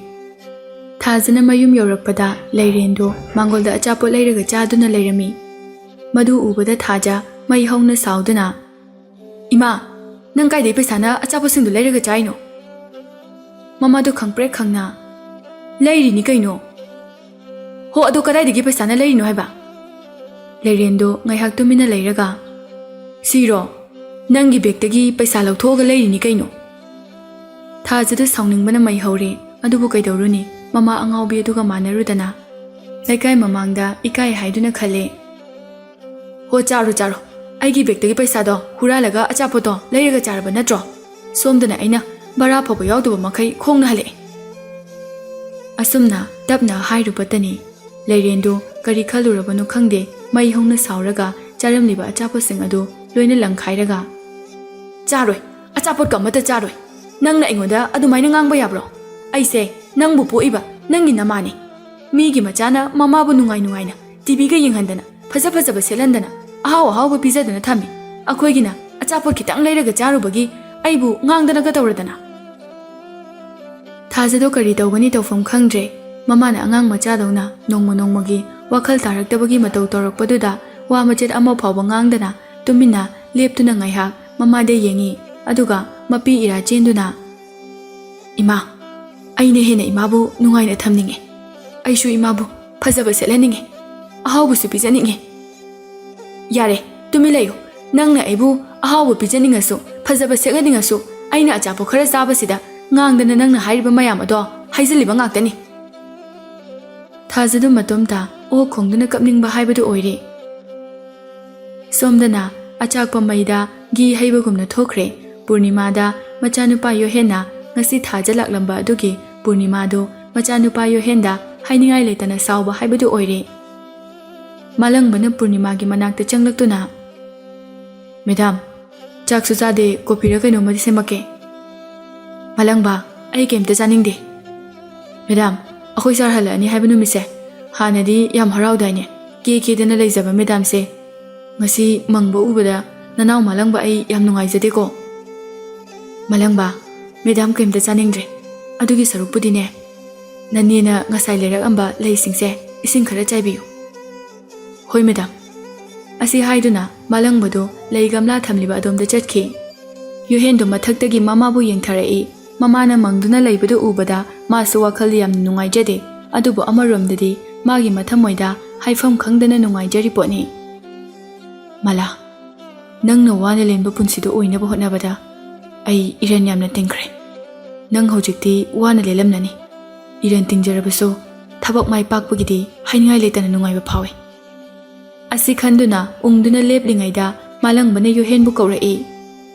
ꯊꯥꯖꯅ ꯃꯌꯨꯝ ꯌꯧꯔꯛꯄꯗ ꯂꯩꯔꯦꯟꯗꯨ ꯃꯥꯡꯒꯣꯜꯗ ꯑꯆꯥꯄꯣꯠ ꯂꯩꯔꯒ ꯆꯥꯗꯨꯅ ꯂꯩꯔꯝꯃꯤ ꯃꯗꯨ ꯎꯕꯗ ꯊꯥꯖ ꯃꯩ ꯍꯧꯅ ꯁꯥꯎꯗꯨꯅ ꯏꯃꯥ ꯅꯪ ꯀꯥꯏꯗꯩ ꯄꯩꯁꯥꯅ ꯑꯆꯥꯄꯣꯠꯁꯤꯡꯗꯨ ꯂꯩꯔꯒ ꯆꯥꯏꯅꯣ ꯃꯃꯥꯗꯨ ꯈꯪꯄ꯭ꯔꯦꯛ ꯈꯪꯅ ꯂꯩꯔꯤꯅꯤ ꯀꯩꯅꯣ ꯍꯣ ꯑꯗꯣ ꯀꯗꯥꯏꯗꯒꯤ ꯄꯩꯁꯥꯅ ꯂꯩꯔꯤꯅꯣ ꯍꯥꯏꯕ ꯂꯩꯔꯦꯟꯗꯨ ꯉꯥꯏꯍꯥꯛ ꯇꯨꯃꯤꯟꯅ ꯂꯩꯔꯒ ꯁꯤꯔꯣ ꯅꯪꯒꯤ ꯕꯦꯛꯇꯒꯤ ꯄꯩꯁꯥ ꯂꯧꯊꯣꯛꯑꯒ ꯂꯩꯔꯤꯅꯤ ꯀꯩꯅꯣ ꯊꯥꯖꯗ ꯁꯥꯎꯅꯤꯡꯕꯅ ꯃꯩ ꯍꯧꯔꯦ ꯑꯗꯨꯕꯨ ꯀꯩꯗꯧꯔꯨꯅꯤ ꯃꯃꯥ ꯑꯉꯥꯎꯕꯤ ꯑꯗꯨꯒ ꯃꯥꯟꯅꯔꯨꯗꯅ ꯂꯩꯀꯥꯏ ꯃꯃꯥꯡꯗ ꯏꯀꯥꯏ ꯍꯥꯏꯗꯨꯅ ꯈꯜꯂꯦ ꯍꯣ ꯆꯥꯔꯣ ꯆꯥꯔꯣ ꯑꯩꯒꯤ ꯕꯦꯛꯇꯒꯤ ꯄꯩꯁꯥꯗꯣ ꯍꯨꯔꯥꯜꯂꯒ ꯑꯆꯥꯄꯣꯠꯇꯣ ꯂꯩꯔꯒ ꯆꯥꯔꯕ ꯅꯠꯇ꯭ꯔꯣ ꯁꯣꯝꯗꯅ ꯑꯩꯅ ꯕꯔꯥ ꯐꯥꯎꯕ ꯌꯥꯎꯗꯕ ꯃꯈꯩ ꯈꯣꯡꯅ ꯍꯜꯂꯛꯑꯦ ꯑꯁꯨꯝꯅ ꯇꯞꯅ ꯍꯥꯏꯔꯨꯕꯇꯅꯤ ꯂꯩꯔꯦꯟꯗꯨ ꯀꯔꯤ ꯈꯜꯂꯨꯔꯕꯅꯣ ꯈꯪꯗꯦ ꯃꯩ ꯍꯧꯅ ꯁꯥꯎꯔꯒ ꯆꯥꯔꯝꯂꯤꯕ ꯑꯆꯥꯄꯣꯠꯁꯤꯡ ꯑꯗꯨ ꯂꯣꯏꯅ ꯂꯪꯈꯥꯏꯔꯒ ꯆꯥꯔꯣꯏ ꯑꯆꯥꯄꯣꯠꯀ ꯑꯃꯠꯇ ꯆꯥꯔꯣꯏ ꯅꯪꯅ ꯑꯩꯉꯣꯟꯗ ꯑꯗꯨꯃꯥꯏꯅ ꯉꯥꯡꯕ ꯌꯥꯕ꯭ꯔꯣ ꯑꯩꯁꯦ ꯅꯪꯕꯨ ꯄꯣꯛꯏꯕ ꯅꯪꯒꯤ ꯅꯃꯥꯅꯤ ꯃꯤꯒꯤ ꯃꯆꯥꯅ ꯃꯃꯥꯕꯨ ꯅꯨꯡꯉꯥꯏ ꯅꯨꯡꯉꯥꯏꯅ ꯇꯤꯚꯤꯒ ꯌꯦꯡꯍꯟꯗꯅ ꯐꯖ ꯐꯖꯕ ꯁꯦꯠꯍꯟꯗꯅ ꯑꯍꯥꯎ ꯑꯍꯥꯎꯕ ꯄꯤꯖꯗꯨꯅ ꯊꯝꯃꯤ ꯑꯩꯈꯣꯏꯒꯤꯅ ꯑꯆꯥꯄꯣꯠ ꯈꯤꯇꯪ ꯂꯩꯔꯒ ꯆꯥꯔꯨꯕꯒꯤ ꯑꯩꯕꯨ ꯉꯥꯡꯗꯅꯒ ꯇꯧꯔꯗꯅ ꯊꯥꯖꯗꯣ ꯀꯔꯤ ꯇꯧꯒꯅꯤ ꯇꯧꯐꯝ ꯈꯪꯗ꯭ꯔꯦ ꯃꯃꯥꯅ ꯑꯉꯥꯡ ꯃꯆꯥꯗꯧꯅ ꯅꯣꯡꯃ ꯅꯣꯡꯃꯒꯤ ꯋꯥꯈꯜ ꯇꯥꯔꯛꯇꯕꯒꯤ ꯃꯇꯧ ꯇꯧꯔꯛꯄꯗꯨꯗ ꯋꯥ ꯃꯆꯦꯠ ꯑꯃ ꯐꯥꯎꯕ ꯉꯥꯡꯗꯅ ꯇꯨꯃꯤꯟꯅ ꯂꯦꯞꯇꯨꯅ ꯉꯥꯏꯍꯥꯛ ꯃꯃꯥꯗ ꯌꯦꯡꯉꯤ ꯑꯗꯨꯒ ꯃꯄꯤ ꯏꯔꯥ ꯆꯦꯟꯗꯨꯅ ꯏꯃꯥ ꯑꯩꯅ ꯍꯦꯟꯅ ꯏꯃꯥꯕꯨ ꯅꯨꯡꯉꯥꯏꯅ ꯊꯝꯅꯤꯡꯉꯦ ꯑꯩꯁꯨ ꯏꯃꯥꯕꯨ ꯐꯖꯕ ꯁꯦꯠꯍꯟꯅꯤꯡꯉꯦ ꯑꯍꯥꯎꯕꯁꯨ ꯄꯤꯖꯅꯤꯡꯉꯦ ꯌꯥꯔꯦ ꯇꯨꯃꯤꯟ ꯂꯩꯌꯨ ꯅꯪꯅ ꯑꯩꯕꯨ ꯑꯍꯥꯎꯕ ꯄꯤꯖꯅꯤꯡꯉꯁꯨ ꯐꯖꯕ ꯁꯦꯠꯍꯟꯅꯤꯡꯉꯁꯨ ꯑꯩꯅ ꯑꯆꯥꯄꯣꯠ ꯈꯔ ꯆꯥꯕꯁꯤꯗ ꯉꯥꯡꯗꯅ ꯅꯪꯅ ꯍꯥꯏꯔꯤꯕ ꯃꯌꯥꯝ ꯑꯗꯣ ꯍꯥꯏꯖꯤꯜꯂꯤꯕ ꯉꯥꯛꯇꯅꯤ ꯊꯥꯖꯗꯨ ꯃꯇꯣꯝꯇ ꯑꯣꯛ ꯈꯣꯡꯗꯨꯅ ꯀꯞꯅꯤꯡꯕ ꯍꯥꯏꯕꯗꯨ ꯑꯣꯏꯔꯦ ꯁꯣꯝꯗꯅ ꯑꯆꯥꯛꯄ ꯃꯩꯗ ꯘꯤ ꯍꯩꯕꯒꯨꯝꯅ ꯊꯣꯛꯈ꯭ꯔꯦ ꯄꯨꯔꯅꯤꯃꯥꯗ ꯃꯆꯥꯅꯨꯄꯥ ꯌꯣꯍꯦꯟꯅ ꯉꯁꯤ ꯊꯥꯖ ꯂꯥꯛꯂꯝꯕ ꯑꯗꯨꯒꯤ ꯄꯨꯔꯅꯤꯃꯥꯗꯨ ꯃꯆꯥꯅꯨꯄꯥ ꯌꯣꯍꯦꯟꯗ ꯍꯥꯏꯅꯤꯡꯉꯥꯏ ꯂꯩꯇꯅ ꯁꯥꯎꯕ ꯍꯥꯏꯕꯗꯨ ꯑꯣꯏꯔꯦ ꯃꯥꯂꯪꯕꯅ ꯄꯨꯔꯅꯤꯃꯥꯒꯤ ꯃꯅꯥꯛꯇ ꯆꯪꯂꯛꯇꯨꯅ ꯃꯦꯗꯥꯝ ꯆꯥꯛꯁꯨ ꯆꯥꯗꯦ ꯀꯣꯐꯤꯔ ꯀꯩꯅꯣꯝꯃꯗꯤ ꯁꯦꯝꯃꯛꯀꯦ ꯃꯥꯂꯪꯕ ꯑꯩ ꯀꯩꯝꯇ ꯆꯥꯅꯤꯡꯗꯦ ꯃꯦꯗꯥꯝ ꯑꯩꯈꯣꯏ ꯁꯥꯔ ꯍꯜꯂꯛꯑꯅꯤ ꯍꯥꯏꯕ ꯅꯨꯃꯤꯠꯁꯦ ꯍꯥꯟꯅꯗꯤ ꯌꯥꯝ ꯍꯔꯥꯎꯗꯥꯏꯅꯦ ꯀꯦꯗꯅ ꯂꯩꯖꯕ ꯃꯦꯗꯥꯝꯁꯦ ꯉꯁꯤ ꯃꯪꯕ ꯎꯕꯗ ꯅꯅꯥꯎ ꯃꯥꯂꯪꯕ ꯑꯩ ꯌꯥꯝ ꯅꯨꯡꯉꯥꯏꯖꯗꯦꯀꯣ ꯃꯥꯂꯪꯕ ꯃꯦꯗꯥꯝ ꯀꯩꯝꯇ ꯆꯥꯅꯤꯡꯗ꯭ꯔꯦ ꯑꯗꯨꯒꯤ ꯁꯔꯨꯛꯄꯨꯗꯤꯅꯦ ꯅꯅꯦꯅ ꯉꯁꯥꯏ ꯂꯩꯔꯛꯑꯝꯕ ꯂꯩꯁꯤꯡꯁꯦ ꯏꯁꯤꯡ ꯈꯔ ꯆꯥꯏꯕꯤꯌꯨ ꯍꯣꯏ ꯃꯦꯗꯥꯝ ꯑꯁꯤ ꯍꯥꯏꯗꯨꯅ ꯃꯥꯂꯪꯕꯗꯨ ꯂꯩ ꯒꯝꯂꯥ ꯊꯝꯂꯤꯕ ꯑꯗꯣꯝꯗ ꯆꯠꯈꯤ ꯌꯨꯍꯦꯟꯗꯨ ꯃꯊꯛꯇꯒꯤ ꯃꯃꯥꯕꯨ ꯌꯦꯡꯊꯔꯛꯏ ꯃꯃꯥꯅ ꯃꯪꯗꯨꯅ ꯂꯩꯕꯗꯨ ꯎꯕꯗ ꯃꯥꯁꯨ ꯋꯥꯈꯜ ꯌꯥꯝꯅ ꯅꯨꯡꯉꯥꯏꯖꯗꯦ ꯑꯗꯨꯕꯨ ꯑꯃꯔꯣꯝꯗꯗꯤ ꯃꯥꯒꯤ ꯃꯊꯃꯣꯏꯗ ꯍꯥꯏꯐꯝ ꯈꯪꯗꯅ ꯅꯨꯡꯉꯥꯏꯖꯔꯤ ꯄꯣꯠꯅꯤ ꯃꯂꯥ ꯅꯪꯅ ꯋꯥꯅ ꯂꯦꯟꯕ ꯄꯨꯟꯁꯤꯗꯨ ꯑꯣꯏꯅꯕ ꯍꯣꯠꯅꯕꯗ ꯑꯩ ꯏꯔꯟ ꯌꯥꯝꯅ ꯇꯤꯡꯈ꯭ꯔꯦ ꯅꯪ ꯍꯧꯖꯤꯛꯇꯤ ꯋꯥꯅ ꯂꯦꯜꯂꯝꯂꯅꯤ ꯏꯔꯟ ꯇꯤꯡꯖꯔꯕꯁꯨ ꯊꯕꯛ ꯃꯥꯏ ꯄꯥꯛꯄꯒꯤꯗꯤ ꯍꯥꯏꯅꯤꯡꯉꯥই ꯂꯩꯇꯅ ꯅꯨꯡꯉꯥꯏꯕ ꯐꯥꯎꯏ ꯑꯁꯤ ꯈꯟꯗꯨꯅ ꯎꯪꯗꯨꯅ ꯂꯦꯞꯂꯤꯉꯩꯗ ꯃꯥꯂꯪꯕꯅ ꯌꯨꯍꯦꯟꯕꯨ ꯀꯧꯔꯛꯏ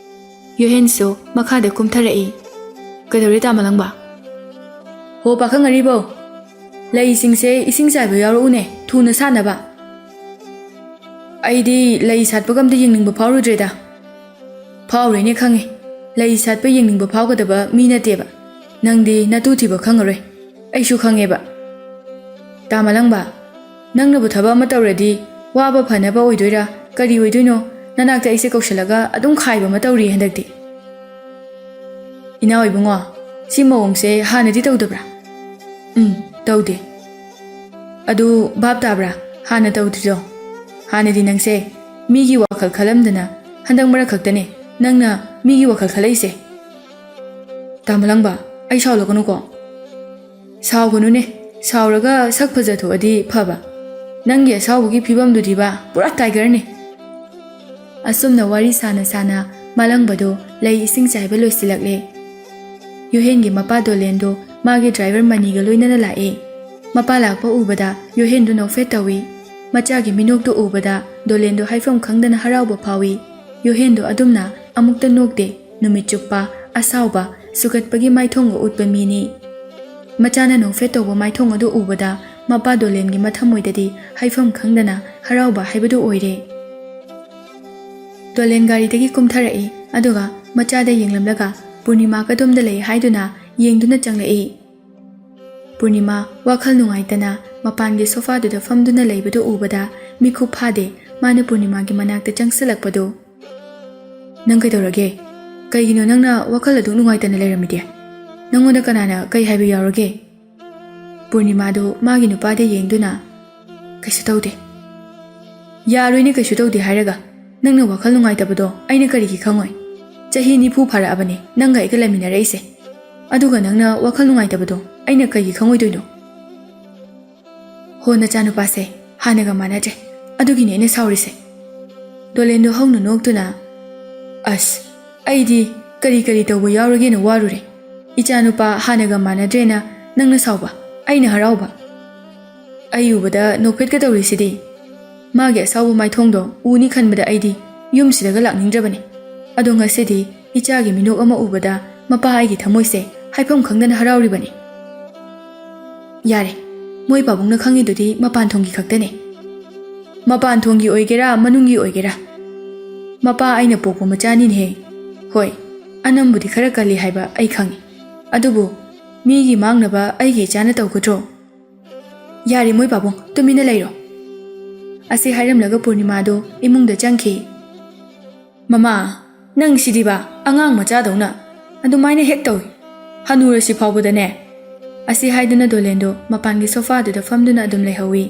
ꯌꯨꯍꯦꯟꯁꯨ ꯃꯈꯥꯗ ꯀꯨꯝꯊꯔꯛꯏ ꯀꯩꯗꯧꯔꯦ ꯇꯥ ꯃꯥꯂꯪꯕ ꯍꯣ ꯄꯥꯈꯪ ꯑꯔꯤꯕꯧ ꯂꯩꯁꯤꯡꯁꯦ ꯏꯁꯤꯡ ꯆꯥꯏꯕ ꯌꯥꯎꯔꯛꯎꯅꯦ ꯊꯨꯅ ꯁꯥꯟꯅꯕ ꯑꯩꯗꯤ ꯂꯩ ꯁꯥꯠꯄꯒ ꯑꯝꯇ ꯌꯦꯡꯅꯤꯡꯕ ꯐꯥꯎꯔꯨꯗ꯭ꯔꯦꯗ ꯐꯥꯎꯔꯣꯏꯅꯦ ꯈꯪꯉꯦ ꯂꯩ ꯁꯥꯠꯄ ꯌꯦꯡꯅꯤꯡꯕ ꯐꯥꯎꯒꯗꯕ ꯃꯤ ꯅꯠꯇꯦꯕ ꯅꯪꯗꯤ ꯅꯇꯨ ꯊꯤꯕ ꯈꯪꯉꯔꯣꯏ ꯑꯩꯁꯨ ꯈꯪꯉꯦꯕ ꯇꯥ ꯃꯥꯂꯪꯕ ꯅꯪꯅꯕꯨ ꯊꯕꯛ ꯑꯃ ꯇꯧꯔꯗꯤ ꯋꯥꯕ ꯐꯅꯕ ꯑꯣꯏꯗꯣꯏꯔꯥ ꯀꯔꯤ ꯑꯣꯏꯗꯣꯏꯅꯣ ꯅꯅꯥꯛꯇ ꯑꯩꯁꯦ ꯀꯧꯁꯜꯂꯒ ꯑꯗꯨꯝ ꯈꯥꯏꯕ ꯑꯃ ꯇꯧꯔꯤ ꯍꯟꯗꯛꯇꯤ ꯏꯅꯥꯎ ꯏꯕꯨꯡꯉꯣ ꯁꯤ ꯃꯑꯣꯡꯁꯦ ꯍꯥꯟꯅꯗꯤ ꯇꯧꯗꯕ꯭ꯔꯥ ꯇꯧꯗꯦ ꯑꯗꯨ ꯚꯥꯞ ꯇꯥꯕ꯭ꯔꯥ ꯍꯥꯟꯅ ꯇꯧꯗ꯭ꯔꯤꯗꯣ ꯍꯥꯟꯅꯗꯤ ꯅꯪꯁꯦ ꯃꯤꯒꯤ ꯋꯥꯈꯜ ꯈꯜꯂꯝꯗꯅ ꯍꯟꯗꯛ ꯃꯔꯛ ꯈꯛꯇꯅꯦ ꯅꯪꯅ ꯃꯤꯒꯤ ꯋꯥꯈꯜ ꯈꯜꯂꯛꯏꯁꯦ ꯇꯥꯃꯂꯪꯕ ꯑꯩ ꯁꯥꯎꯂꯛꯀꯅꯨꯀꯣ ꯁꯥꯎꯒꯅꯨꯅꯦ ꯁꯥꯎꯔꯒ ꯁꯛ ꯐꯖꯊꯣꯛꯑꯗꯤ ꯐꯕ ꯅꯪꯒꯤ ꯑꯁꯥꯎꯕꯒꯤ ꯐꯤꯕꯝꯗꯨꯗꯤꯕ ꯄꯨꯔꯥ ꯇꯥꯏꯒꯔꯅꯤ ꯑꯁꯨꯝꯅ ꯋꯥꯔꯤ ꯁꯥꯅ ꯁꯥꯅ ꯃꯥꯂꯪꯕꯗꯣ ꯂꯩ ꯏꯁꯤꯡ ꯆꯥꯏꯕ ꯂꯣꯏꯁꯤꯜꯂꯛꯂꯦ ꯌꯣꯍꯦꯟꯒꯤ ꯃꯄꯥ ꯗꯣꯂꯦꯟꯗꯣ ꯃꯥꯒꯤ ꯗ꯭ꯔꯥꯏꯚꯔ ꯃꯅꯤꯒ ꯂꯣꯏꯅꯅ ꯂꯥꯛꯑꯦ ꯃꯄꯥ ꯂꯥꯛꯄ ꯎꯕꯗ ꯌꯣꯍꯦꯟꯗꯨ ꯅꯣꯛꯐꯦꯠ ꯇꯧꯏ ꯃꯆꯥꯒꯤ ꯃꯤꯅꯣꯛꯇꯨ ꯎꯕꯗ ꯗꯣꯂꯦꯟꯗꯣ ꯍꯥꯏꯐꯝ ꯈꯪꯗꯅ ꯍꯔꯥꯎꯕ ꯐꯥꯎꯏ ꯌꯣꯍꯦꯟꯗꯣ ꯑꯗꯨꯝꯅ ꯑꯃꯨꯛꯇ ꯅꯣꯛꯇꯦ ꯅꯨꯃꯤꯠ ꯆꯨꯞꯄ ꯑꯁꯥꯎꯕ ꯁꯨꯒꯠꯄꯒꯤ ꯃꯥꯏꯊꯣꯡꯒ ꯎꯠꯄ ꯃꯤꯅꯤ ꯃꯆꯥꯅ ꯅꯣꯛꯐꯦꯠ ꯇꯧꯕ ꯃꯥꯏꯊꯣꯡ ꯑꯗꯨ ꯎꯕꯗ ꯃꯄꯥ ꯗꯣꯂꯦꯟꯒꯤ ꯃꯊꯃꯣꯏꯗꯗꯤ ꯍꯥꯏꯐꯝ ꯈꯪꯗꯅ ꯍꯔꯥꯎꯕ ꯍꯥꯏꯕꯗꯨ ꯑꯣꯏꯔꯦ ꯗꯣꯂꯦꯟ ꯒꯥꯔꯤꯗꯒꯤ ꯀꯨꯝꯊꯔꯛꯏ ꯑꯗꯨꯒ ꯃꯆꯥꯗ ꯌꯦꯡꯂꯝꯂꯒ ꯄꯨꯔꯅꯤꯃꯥ ꯀꯗꯣꯝꯗ ꯂꯩ ꯍꯥꯏꯗꯨꯅ ꯌꯦꯡꯗꯨꯅ ꯆꯪꯂꯛꯏ ꯄꯨꯔꯅꯤꯃꯥ ꯋꯥꯈꯜ ꯅꯨꯡꯉꯥꯏꯇꯅ ꯃꯄꯥꯟꯒꯤ ꯁꯣꯐꯥꯗꯨꯗ ꯐꯝꯗꯨꯅ ꯂꯩꯕꯗꯨ ꯎꯕꯗ ꯃꯤꯈꯨꯞ ꯐꯥꯗꯦ ꯃꯥꯅ ꯄꯨꯔꯅꯤꯃꯥꯒꯤ ꯃꯅꯥꯛꯇ ꯆꯪꯁꯤꯜꯂꯛꯄꯗꯨ ꯅꯪ ꯀꯩꯗꯧꯔꯒꯦ ꯀꯩꯒꯤꯅꯣ ꯅꯪꯅ ꯋꯥꯈꯜ ꯑꯗꯨꯛ ꯅꯨꯡꯉꯥꯏꯇꯅ ꯂꯩꯔꯝꯃꯤꯗꯤ ꯅꯪꯉꯣꯟꯗ ꯀꯅꯥꯅ ꯀꯩ ꯍꯥꯏꯕ ꯌꯥꯎꯔꯒꯦ ꯄꯨꯔꯅꯤꯃꯥꯗꯨ ꯃꯥꯒꯤ ꯅꯨꯄꯥꯗ ꯌꯦꯡꯗꯨꯅ ꯀꯩꯁꯨ ꯇꯧꯗꯦ ꯌꯥꯔꯣꯏꯅꯦ ꯀꯩꯁꯨ ꯇꯧꯗꯦ ꯍꯥꯏꯔꯒ ꯅꯪꯅ ꯋꯥꯈꯜ ꯅꯨꯡꯉꯥꯏꯇꯕꯗꯣ ꯑꯩꯅ ꯀꯔꯤꯒꯤ ꯈꯪꯉꯣꯏ ꯆꯍꯤ 40 ꯐꯥꯔꯛꯑꯕꯅꯦ ꯅꯪꯒ ꯑꯩꯒ ꯂꯩꯃꯤꯟꯅꯔꯛꯏꯁꯦ ꯑꯗꯨꯒ ꯅꯪꯅ ꯋꯥꯈꯜ ꯅꯨꯡꯉꯥꯏꯇꯕꯗꯣ ꯑꯩꯅ ꯀꯩꯒꯤ ꯈꯪꯉꯣꯏꯗꯣꯏꯅꯣ ꯍꯣ ꯅꯆꯥꯅꯨꯄꯥꯁꯦ ꯍꯥꯟꯅꯒ ꯃꯥꯟꯅꯗ꯭ꯔꯦ ꯑꯗꯨꯒꯤꯅꯦ ꯑꯩꯅ ꯁꯥꯎꯔꯤꯁꯦ ꯗꯣꯂꯦꯟꯗꯣ ꯍꯧꯅ ꯅꯣꯛꯇꯨꯅ ꯑꯁ ꯑꯩꯗꯤ ꯀꯔꯤ ꯇꯧꯕ ꯌꯥꯎꯔꯒꯦꯅ ꯋꯥꯔꯨꯔꯦ ꯏꯆꯥꯅꯨꯄꯥ ꯍꯥꯟꯅꯒ ꯃꯥꯟꯅꯗ꯭ꯔꯦꯅ ꯅꯪꯅ ꯁꯥꯎꯕ ꯑꯩꯅ ꯍꯔꯥꯎꯕ ꯑꯩ ꯎꯕꯗ ꯅꯣꯛꯐꯦꯠꯀ ꯇꯧꯔꯤꯁꯤꯗꯤ ꯃꯥꯒꯤ ꯑꯁꯥꯎꯕ ꯃꯥꯏꯊꯣꯡꯗꯣ ꯎꯅꯤ ꯈꯟꯕꯗ ꯑꯩꯗꯤ ꯌꯨꯝꯁꯤꯗꯒ ꯂꯥꯛꯅꯤꯡꯗ꯭ꯔꯕꯅꯤ ꯑꯗꯣ ꯉꯁꯤꯗꯤ ꯏꯆꯥꯒꯤ ꯃꯤꯅꯣꯛ ꯑꯃ ꯎꯕꯗ ꯃꯄꯥ ꯑꯩꯒꯤ ꯊꯃꯣꯏꯁꯦ ꯍꯥꯏꯐꯝ ꯈꯪꯗꯅ ꯍꯔꯥꯎꯔꯤꯕꯅꯤ ꯌꯥꯔꯦ ꯃꯣꯏ ꯄꯥꯕꯨꯡꯅ ꯈꯪꯉꯤꯗꯨꯗꯤ ꯃꯄꯥꯟ ꯊꯣꯡꯒꯤ ꯈꯛꯇꯅꯦ ꯃꯄꯥꯟ ꯊꯣꯡꯒꯤ ꯑꯣꯏꯒꯦꯔꯥ ꯃꯅꯨꯡꯒꯤ ꯑꯣꯏꯒꯦꯔꯥ ꯃꯄꯥ ꯑꯩꯅ ꯄꯣꯛꯄ ꯃꯆꯥꯅꯤꯅꯦꯍꯦ ꯍꯣꯏ ꯑꯅꯝꯕꯨꯗꯤ ꯈꯔ ꯀꯜꯂꯤ ꯍꯥꯏꯕ ꯑꯩ ꯈꯪꯉꯤ ꯑꯗꯨꯕꯨ ꯃꯤꯒꯤ ꯃꯥꯡꯅꯕ ꯑꯩꯒꯤ ꯏꯆꯥꯅ ꯇꯧꯒꯗ꯭ꯔꯣ ꯌꯥꯔꯦ ꯃꯣꯏ ꯄꯥꯕꯨꯡ ꯇꯨꯃꯤꯟꯅ ꯂꯩꯔꯣ ꯑꯁꯤ ꯍꯥꯏꯔꯝꯂꯒ ꯄꯨꯔꯅꯤꯃꯥꯗꯣ ꯏꯃꯨꯡꯗ ꯆꯪꯈꯤ ꯃꯃꯥ ꯅꯪ ꯁꯤꯗꯤꯕ ꯑꯉꯥꯡ ꯃꯆꯥꯗꯧꯅ ꯑꯗꯨꯃꯥꯏꯅ ꯍꯦꯛ ꯇꯧꯏ ꯍꯅꯨꯔꯁꯤ ꯐꯥꯎꯕꯗꯅꯦ ꯑꯁꯤ ꯍꯥꯏꯗꯨꯅ ꯗꯣꯂꯦꯟꯗꯣ ꯃꯄꯥꯟꯒꯤ ꯁꯣꯐꯥꯗꯨꯗ ꯐꯝꯗꯨꯅ ꯑꯗꯨꯝ ꯂꯩꯍꯧꯏ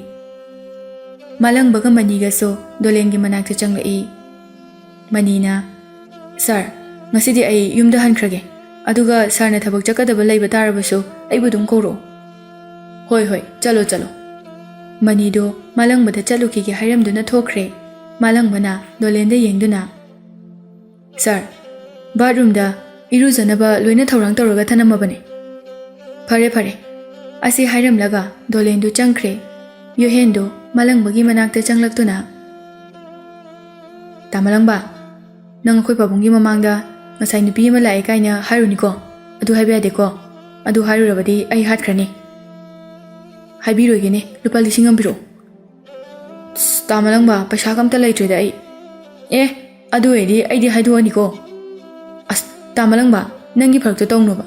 ꯃꯥꯂꯪꯕꯒ ꯃꯅꯤꯒꯁꯨ ꯗꯣꯂꯦꯟꯒꯤ ꯃꯅꯥꯛꯇ ꯆꯪꯂꯛꯏ ꯃꯅꯤꯅ ꯁꯥꯔ ꯉꯁꯤꯗꯤ ꯑꯩ ꯌꯨꯝꯗ ꯍꯟꯈ꯭ꯔꯒꯦ ꯑꯗꯨꯒ ꯁꯥꯔꯅ ꯊꯕꯛ ꯆꯠꯀꯗꯕ ꯂꯩꯕ ꯇꯥꯔꯕꯁꯨ ꯑꯩꯕꯨ ꯑꯗꯨꯝ ꯀꯧꯔꯛꯑꯣ ꯍꯣꯏ ꯆꯠꯂꯣ ꯃꯅꯤꯗꯣ ꯃꯥꯂꯪꯕꯗ ꯆꯠꯂꯨꯈꯤꯒꯦ ꯍꯥꯏꯔꯝꯗꯨꯅ ꯊꯣꯛꯈ꯭ꯔꯦ ꯃꯥꯂꯪꯕꯅ ꯗꯣꯂꯦꯟꯗ ꯌꯦꯡꯗꯨꯅ ꯁꯥꯔ ꯕꯥꯠꯔꯨꯝꯗ ꯏꯔꯨꯖꯅꯕ ꯂꯣꯏꯅ ꯊꯧꯔꯥꯡ ꯇꯧꯔꯒ ꯊꯅꯝꯃꯕꯅꯦ ꯐꯔꯦ ꯑꯁꯤ ꯍꯥꯏꯔꯝꯂꯒ ꯗꯣꯂꯦꯟꯗꯨ ꯆꯪꯈ꯭ꯔꯦ ꯌꯣꯍꯦꯟꯗꯣ ꯃꯥꯂꯪꯕꯒꯤ ꯃꯅꯥꯛꯇ ꯆꯪꯂꯛꯇꯨꯅ ꯇꯥꯃꯂꯪꯕ ꯅꯪ ꯑꯩꯈꯣꯏ ꯄꯥꯕꯨꯡꯒꯤ ꯃꯃꯥꯡꯗ ꯉꯁꯥꯏ ꯅꯨꯄꯤ ꯑꯃ ꯂꯥꯛꯑꯦ ꯀꯥꯏꯅ ꯍꯥꯏꯔꯨꯅꯤꯀꯣ ꯑꯗꯨ ꯍꯥꯏꯕ ꯌꯥꯗꯦꯀꯣ ꯑꯗꯨ ꯍꯥꯏꯔꯨꯔꯕꯗꯤ ꯑꯩ ꯍꯥꯠꯈ꯭ꯔꯅꯤ ꯍꯥꯏꯕꯤꯔꯣꯏꯒꯦꯅꯦ ꯂꯨꯄꯥ 1,000 ꯄꯤꯔꯛꯑꯣ ꯇꯥꯃꯂꯪꯕ ꯄꯩꯁꯥꯒ ꯑꯝꯇ ꯂꯩꯇ꯭ꯔꯦꯗ ꯑꯩ ꯑꯗꯨ ꯑꯣꯏꯔꯗꯤ ꯑꯩꯗꯤ ꯍꯥꯏꯗꯣꯛꯑꯅꯤꯀꯣ ꯑꯁ ꯇꯥꯃꯂꯪꯕ ꯅꯪꯒꯤ ꯐꯔꯛꯇꯣꯇꯧꯅꯣꯕ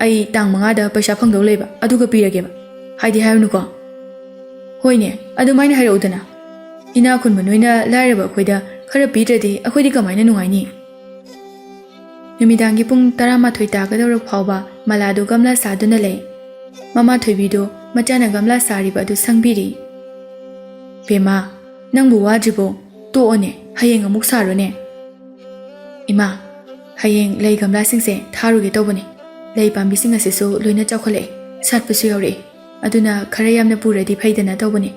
ꯑꯩ ꯇꯥꯡ 5ꯗ ꯄꯩꯁꯥ ꯐꯪꯗꯧ ꯂꯩꯕ ꯑꯗꯨꯒ ꯄꯤꯔꯒꯦꯕ ꯍꯥꯏꯗꯤ ꯍꯥꯏꯔꯨꯅꯨꯀꯣ ꯍꯣꯏꯅꯦ ꯑꯗꯨꯃꯥꯏꯅ ꯍꯥꯏꯔꯛꯎꯗꯅ ꯏꯅꯥ ꯈꯨꯟꯕ ꯅꯣꯏꯅ ꯂꯥꯏꯔꯕ ꯑꯩꯈꯣꯏꯗ ꯈꯔ ꯄꯤꯗ꯭ꯔꯗꯤ ꯑꯩꯈꯣꯏꯗꯤ ꯀꯃꯥꯏꯅ ꯅꯨꯡꯉꯥꯏꯅꯤ ꯅꯨꯃꯤꯗꯥꯡꯒꯤ ꯄꯨꯡ 11 ꯇꯥꯒꯗꯧꯔ ꯐꯥꯎꯕ ꯃꯂꯥꯗꯣ ꯒꯝꯂꯥ ꯁꯥꯗꯨꯅ ꯂꯩ ꯃꯃꯥ ꯊꯣꯏꯕꯤꯗꯣ ꯃꯆꯥꯅ ꯒꯝꯂꯥ ꯁꯥꯔꯤꯕ ꯑꯗꯨ ꯁꯪꯕꯤꯔꯤ ꯕꯦꯃꯥ ꯅꯪꯕꯨ ꯋꯥꯗ꯭ꯔꯤꯕꯣ ꯇꯣꯛꯑꯣꯅꯦ ꯍꯌꯦꯡ ꯑꯃꯨꯛ ꯁꯥꯔꯣꯅꯦ ꯏꯃꯥ ꯍꯌꯦꯡ ꯂꯩ ꯒꯝꯂꯥꯁꯤꯡꯁꯦ ꯊꯥꯔꯨꯒꯦ ꯇꯧꯕꯅꯦ ꯂꯩ ꯄꯥꯝꯕꯤꯁꯤꯡ ꯑꯁꯤꯁꯨ ꯂꯣꯏꯅ ꯆꯥꯎꯈꯠꯂꯛꯑꯦ ꯁꯥꯠꯄꯁꯨ ꯌꯥꯎꯔꯛꯑꯦ ꯑꯗꯨꯅ ꯈꯔ ꯌꯥꯝꯅ ꯄꯨꯔꯗꯤ ꯐꯩꯗꯅ ꯇꯧꯕꯅꯦ